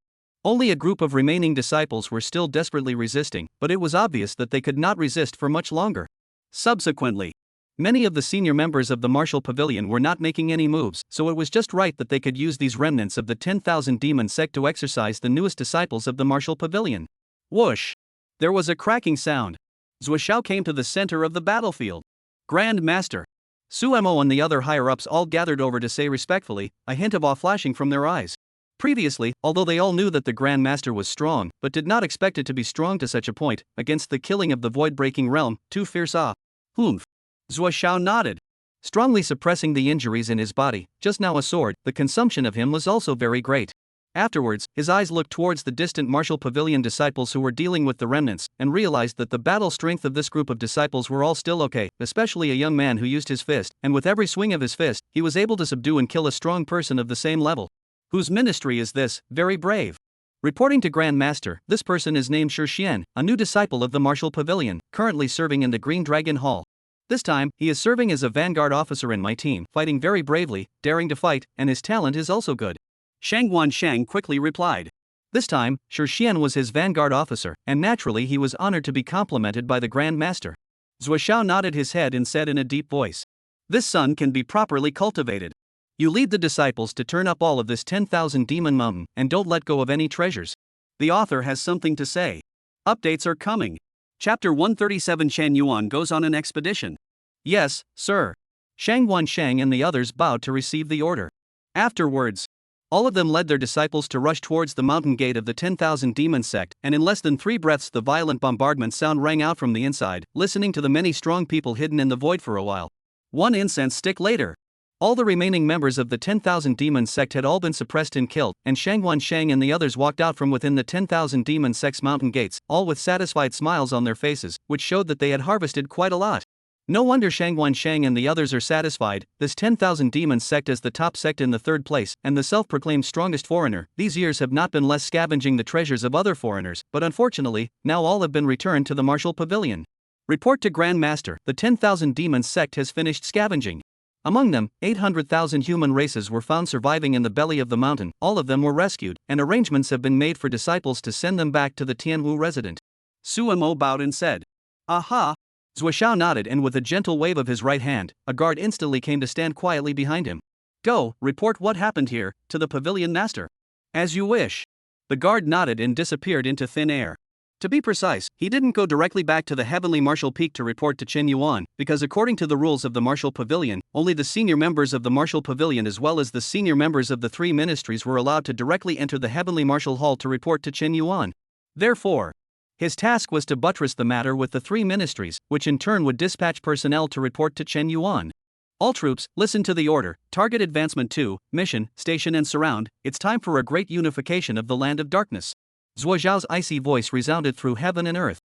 Only a group of remaining disciples were still desperately resisting, but it was obvious that they could not resist for much longer. Subsequently, many of the senior members of the Martial Pavilion were not making any moves, so it was just right that they could use these remnants of the 10,000 Demon Sect to exercise the newest disciples of the Martial Pavilion. Whoosh! There was a cracking sound. Zhuoxiao came to the center of the battlefield. Grand Master. Suemo and the other higher-ups all gathered over to say respectfully, a hint of awe flashing from their eyes. Previously, although they all knew that the Grand Master was strong, but did not expect it to be strong to such a point, against the killing of the void-breaking realm, too fierce Humph. Zhuoxiao nodded. Strongly suppressing the injuries in his body, just now a sword, the consumption of him was also very great. Afterwards, his eyes looked towards the distant martial pavilion disciples who were dealing with the remnants, and realized that the battle strength of this group of disciples were all still okay, especially a young man who used his fist, and with every swing of his fist, he was able to subdue and kill a strong person of the same level. Whose ministry is this? Very brave. Reporting to Grand Master, this person is named Xian, a new disciple of the martial pavilion, currently serving in the Green Dragon Hall. This time, he is serving as a vanguard officer in my team, fighting very bravely, daring to fight, and his talent is also good. Shang Wanshang quickly replied. This time, Xian was his vanguard officer, and naturally he was honored to be complimented by the Grand Master. Zuoshao nodded his head and said in a deep voice, "This son can be properly cultivated. You lead the disciples to turn up all of this 10,000 demon mountain, and don't let go of any treasures." The author has something to say. Updates are coming. Chapter 137 Shan Yuan goes on an expedition. Yes, sir. Shang Wanshang and the others bowed to receive the order. Afterwards, all of them led their disciples to rush towards the mountain gate of the 10,000 demon sect, and in less than 3 breaths the violent bombardment sound rang out from the inside, listening to the many strong people hidden in the void for a while. 1 incense stick later, all the remaining members of the 10,000 demon sect had all been suppressed and killed, and Shang Wanshang and the others walked out from within the 10,000 demon sect's mountain gates, all with satisfied smiles on their faces, which showed that they had harvested quite a lot. No wonder Shang Wanshang and the others are satisfied. This 10,000 demons sect is the top sect in the 3rd place, and the self-proclaimed strongest foreigner. These years have not been less scavenging the treasures of other foreigners, but unfortunately, now all have been returned to the martial pavilion. Report to Grand Master, the 10,000 demons sect has finished scavenging. Among them, 800,000 human races were found surviving in the belly of the mountain, all of them were rescued, and arrangements have been made for disciples to send them back to the Tianwu resident. Suemo bowed and said, "Aha." Zuoshao nodded, and with a gentle wave of his right hand, a guard instantly came to stand quietly behind him. "Go, report what happened here, to the pavilion master." "As you wish." The guard nodded and disappeared into thin air. To be precise, he didn't go directly back to the heavenly martial peak to report to Chen Yuan, because according to the rules of the martial pavilion, only the senior members of the martial pavilion as well as the senior members of the 3 ministries were allowed to directly enter the heavenly martial hall to report to Chen Yuan. Therefore, his task was to buttress the matter with the 3 ministries, which in turn would dispatch personnel to report to Chen Yuan. "All troops, listen to the order. Target advancement 2, mission, station and surround. It's time for a great unification of the land of darkness." Zuozhao's icy voice resounded through heaven and earth.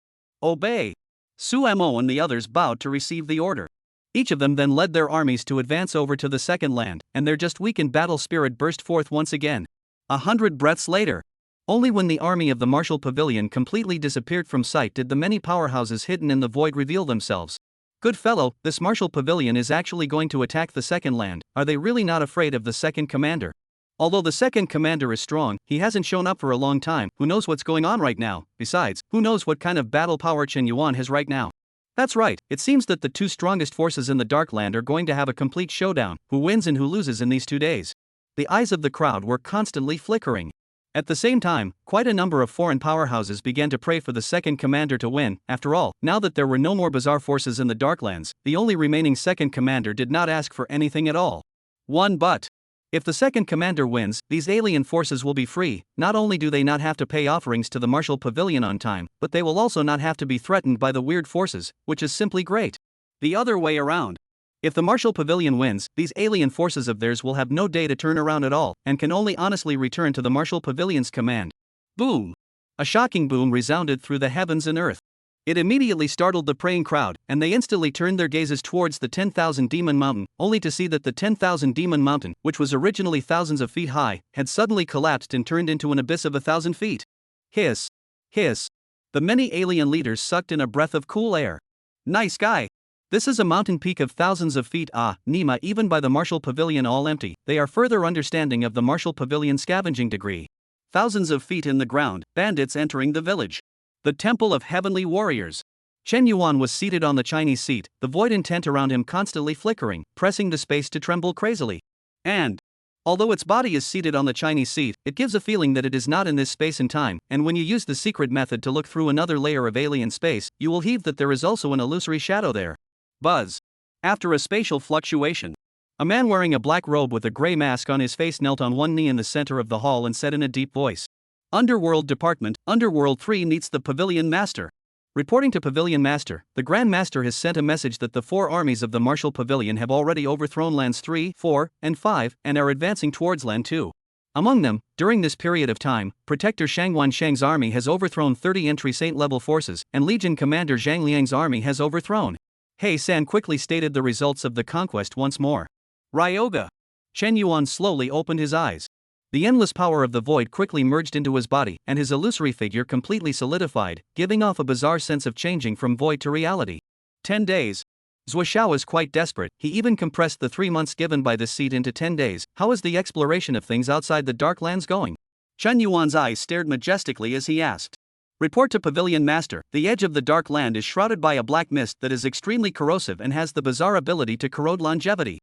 "Obey." Suemo and the others bowed to receive the order. Each of them then led their armies to advance over to the second land, and their just weakened battle spirit burst forth once again. 100 breaths later, only when the army of the martial pavilion completely disappeared from sight did the many powerhouses hidden in the void reveal themselves. "Good fellow, this martial pavilion is actually going to attack the second land. Are they really not afraid of the second commander? Although the second commander is strong, he hasn't shown up for a long time. Who knows what's going on right now? Besides, who knows what kind of battle power Chen Yuan has right now?" That's right, it seems that the 2 strongest forces in the Dark Land are going to have a complete showdown. Who wins and who loses in these 2 days? The eyes of the crowd were constantly flickering. At the same time, quite a number of foreign powerhouses began to pray for the second commander to win. After all, now that there were no more bizarre forces in the Darklands, the only remaining second commander did not ask for anything at all. But if the second commander wins, these alien forces will be free. Not only do they not have to pay offerings to the martial pavilion on time, but they will also not have to be threatened by the weird forces, which is simply great. The other way around. If the martial pavilion wins, these alien forces of theirs will have no day to turn around at all, and can only honestly return to the martial pavilion's command. Boom! A shocking boom resounded through the heavens and earth. It immediately startled the praying crowd, and they instantly turned their gazes towards the 10,000 demon mountain, only to see that the 10,000 demon mountain, which was originally thousands of feet high, had suddenly collapsed and turned into an abyss of 1,000 feet. Hiss! Hiss! The many alien leaders sucked in a breath of cool air. Nice guy! This is a mountain peak of thousands of feet. Nima, even by the martial pavilion all empty, they are further understanding of the martial pavilion scavenging degree. Thousands of feet in the ground, bandits entering the village. The Temple of Heavenly Warriors. Chen Yuan was seated on the Chinese seat, the void intent around him constantly flickering, pressing the space to tremble crazily. And although its body is seated on the Chinese seat, it gives a feeling that it is not in this space and time, and when you use the secret method to look through another layer of alien space, you will heave that there is also an illusory shadow there. Buzz. After a spatial fluctuation, a man wearing a black robe with a gray mask on his face knelt on one knee in the center of the hall and said in a deep voice, "Underworld Department, Underworld 3 needs the Pavilion Master." Reporting to Pavilion Master, the Grand Master has sent a message that the 4 armies of the Martial Pavilion have already overthrown lands 3, 4, and 5, and are advancing towards land 2. Among them, during this period of time, Protector Shangwan Shang's army has overthrown 30 entry saint-level forces, and Legion Commander Zhang Liang's army has overthrown. He San quickly stated the results of the conquest once more. Ryoga. Chen Yuan slowly opened his eyes. The endless power of the void quickly merged into his body, and his illusory figure completely solidified, giving off a bizarre sense of changing from void to reality. 10 days. Zuoxiao was quite desperate. He even compressed the 3 months given by this seat into 10 days. How is the exploration of things outside the Dark Lands going? Chen Yuan's eyes stared majestically as he asked. Report to Pavilion Master. The edge of the Dark Land is shrouded by a black mist that is extremely corrosive and has the bizarre ability to corrode longevity.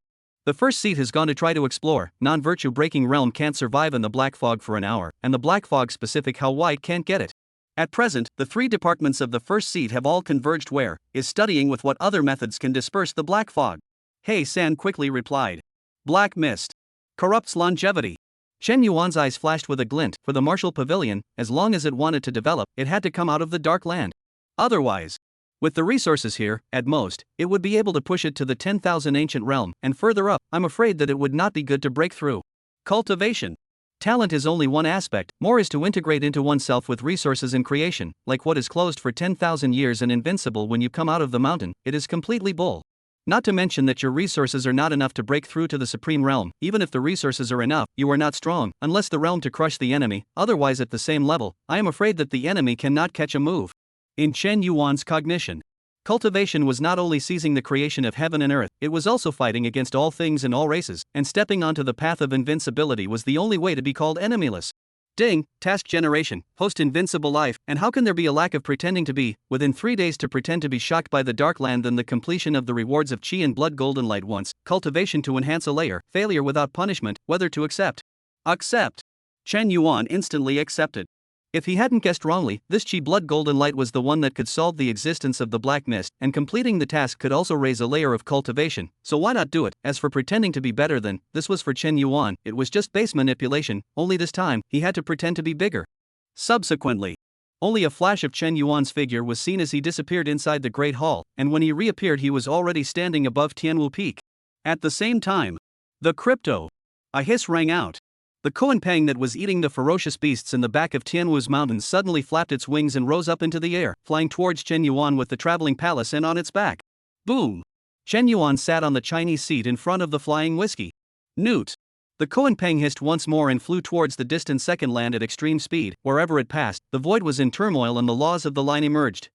The first seat has gone to try to explore. Non-virtue breaking realm can't survive in the black fog for an hour, and the black fog specific how wide can't get it. At present, the 3 departments of the first seat have all converged where is studying with what other methods can disperse the black fog. He San quickly replied. Black mist. Corrupts longevity. Chen Yuan's eyes flashed with a glint. For the martial pavilion, as long as it wanted to develop, it had to come out of the Dark Land. Otherwise, with the resources here, at most, it would be able to push it to the 10,000 ancient realm, and further up, I'm afraid that it would not be good to break through. Cultivation. Talent is only one aspect, more is to integrate into oneself with resources in creation, like what is closed for 10,000 years and invincible when you come out of the mountain, it is completely bull. Not to mention that your resources are not enough to break through to the supreme realm. Even if the resources are enough, you are not strong, unless the realm to crush the enemy, otherwise at the same level, I am afraid that the enemy cannot catch a move. In Chen Yuan's cognition, cultivation was not only seizing the creation of heaven and earth, it was also fighting against all things and all races, and stepping onto the path of invincibility was the only way to be called enemyless. Ding, task generation, post invincible life, and how can there be a lack of pretending to be, within 3 days to pretend to be shocked by the Dark Land than the completion of the rewards of Chi and Blood Golden Light once, cultivation to enhance a layer, failure without punishment, whether to accept. Accept. Chen Yuan instantly accepted. If he hadn't guessed wrongly, this Chi Blood Golden Light was the one that could solve the existence of the black mist, and completing the task could also raise a layer of cultivation, so why not do it? As for pretending to be better than, this was for Chen Yuan, it was just base manipulation, only this time, he had to pretend to be bigger. Subsequently, only a flash of Chen Yuan's figure was seen as he disappeared inside the Great Hall, and when he reappeared he was already standing above Tianwu Peak. At the same time, the crypto. A hiss rang out. The Koanpang that was eating the ferocious beasts in the back of Tianwu's mountains suddenly flapped its wings and rose up into the air, flying towards Chen Yuan with the traveling palace and on its back. Boom! Chen Yuan sat on the Chinese seat in front of the flying whiskey. Newt! The Koanpang hissed once more and flew towards the distant second land at extreme speed. Wherever it passed, the void was in turmoil and the laws of the line emerged.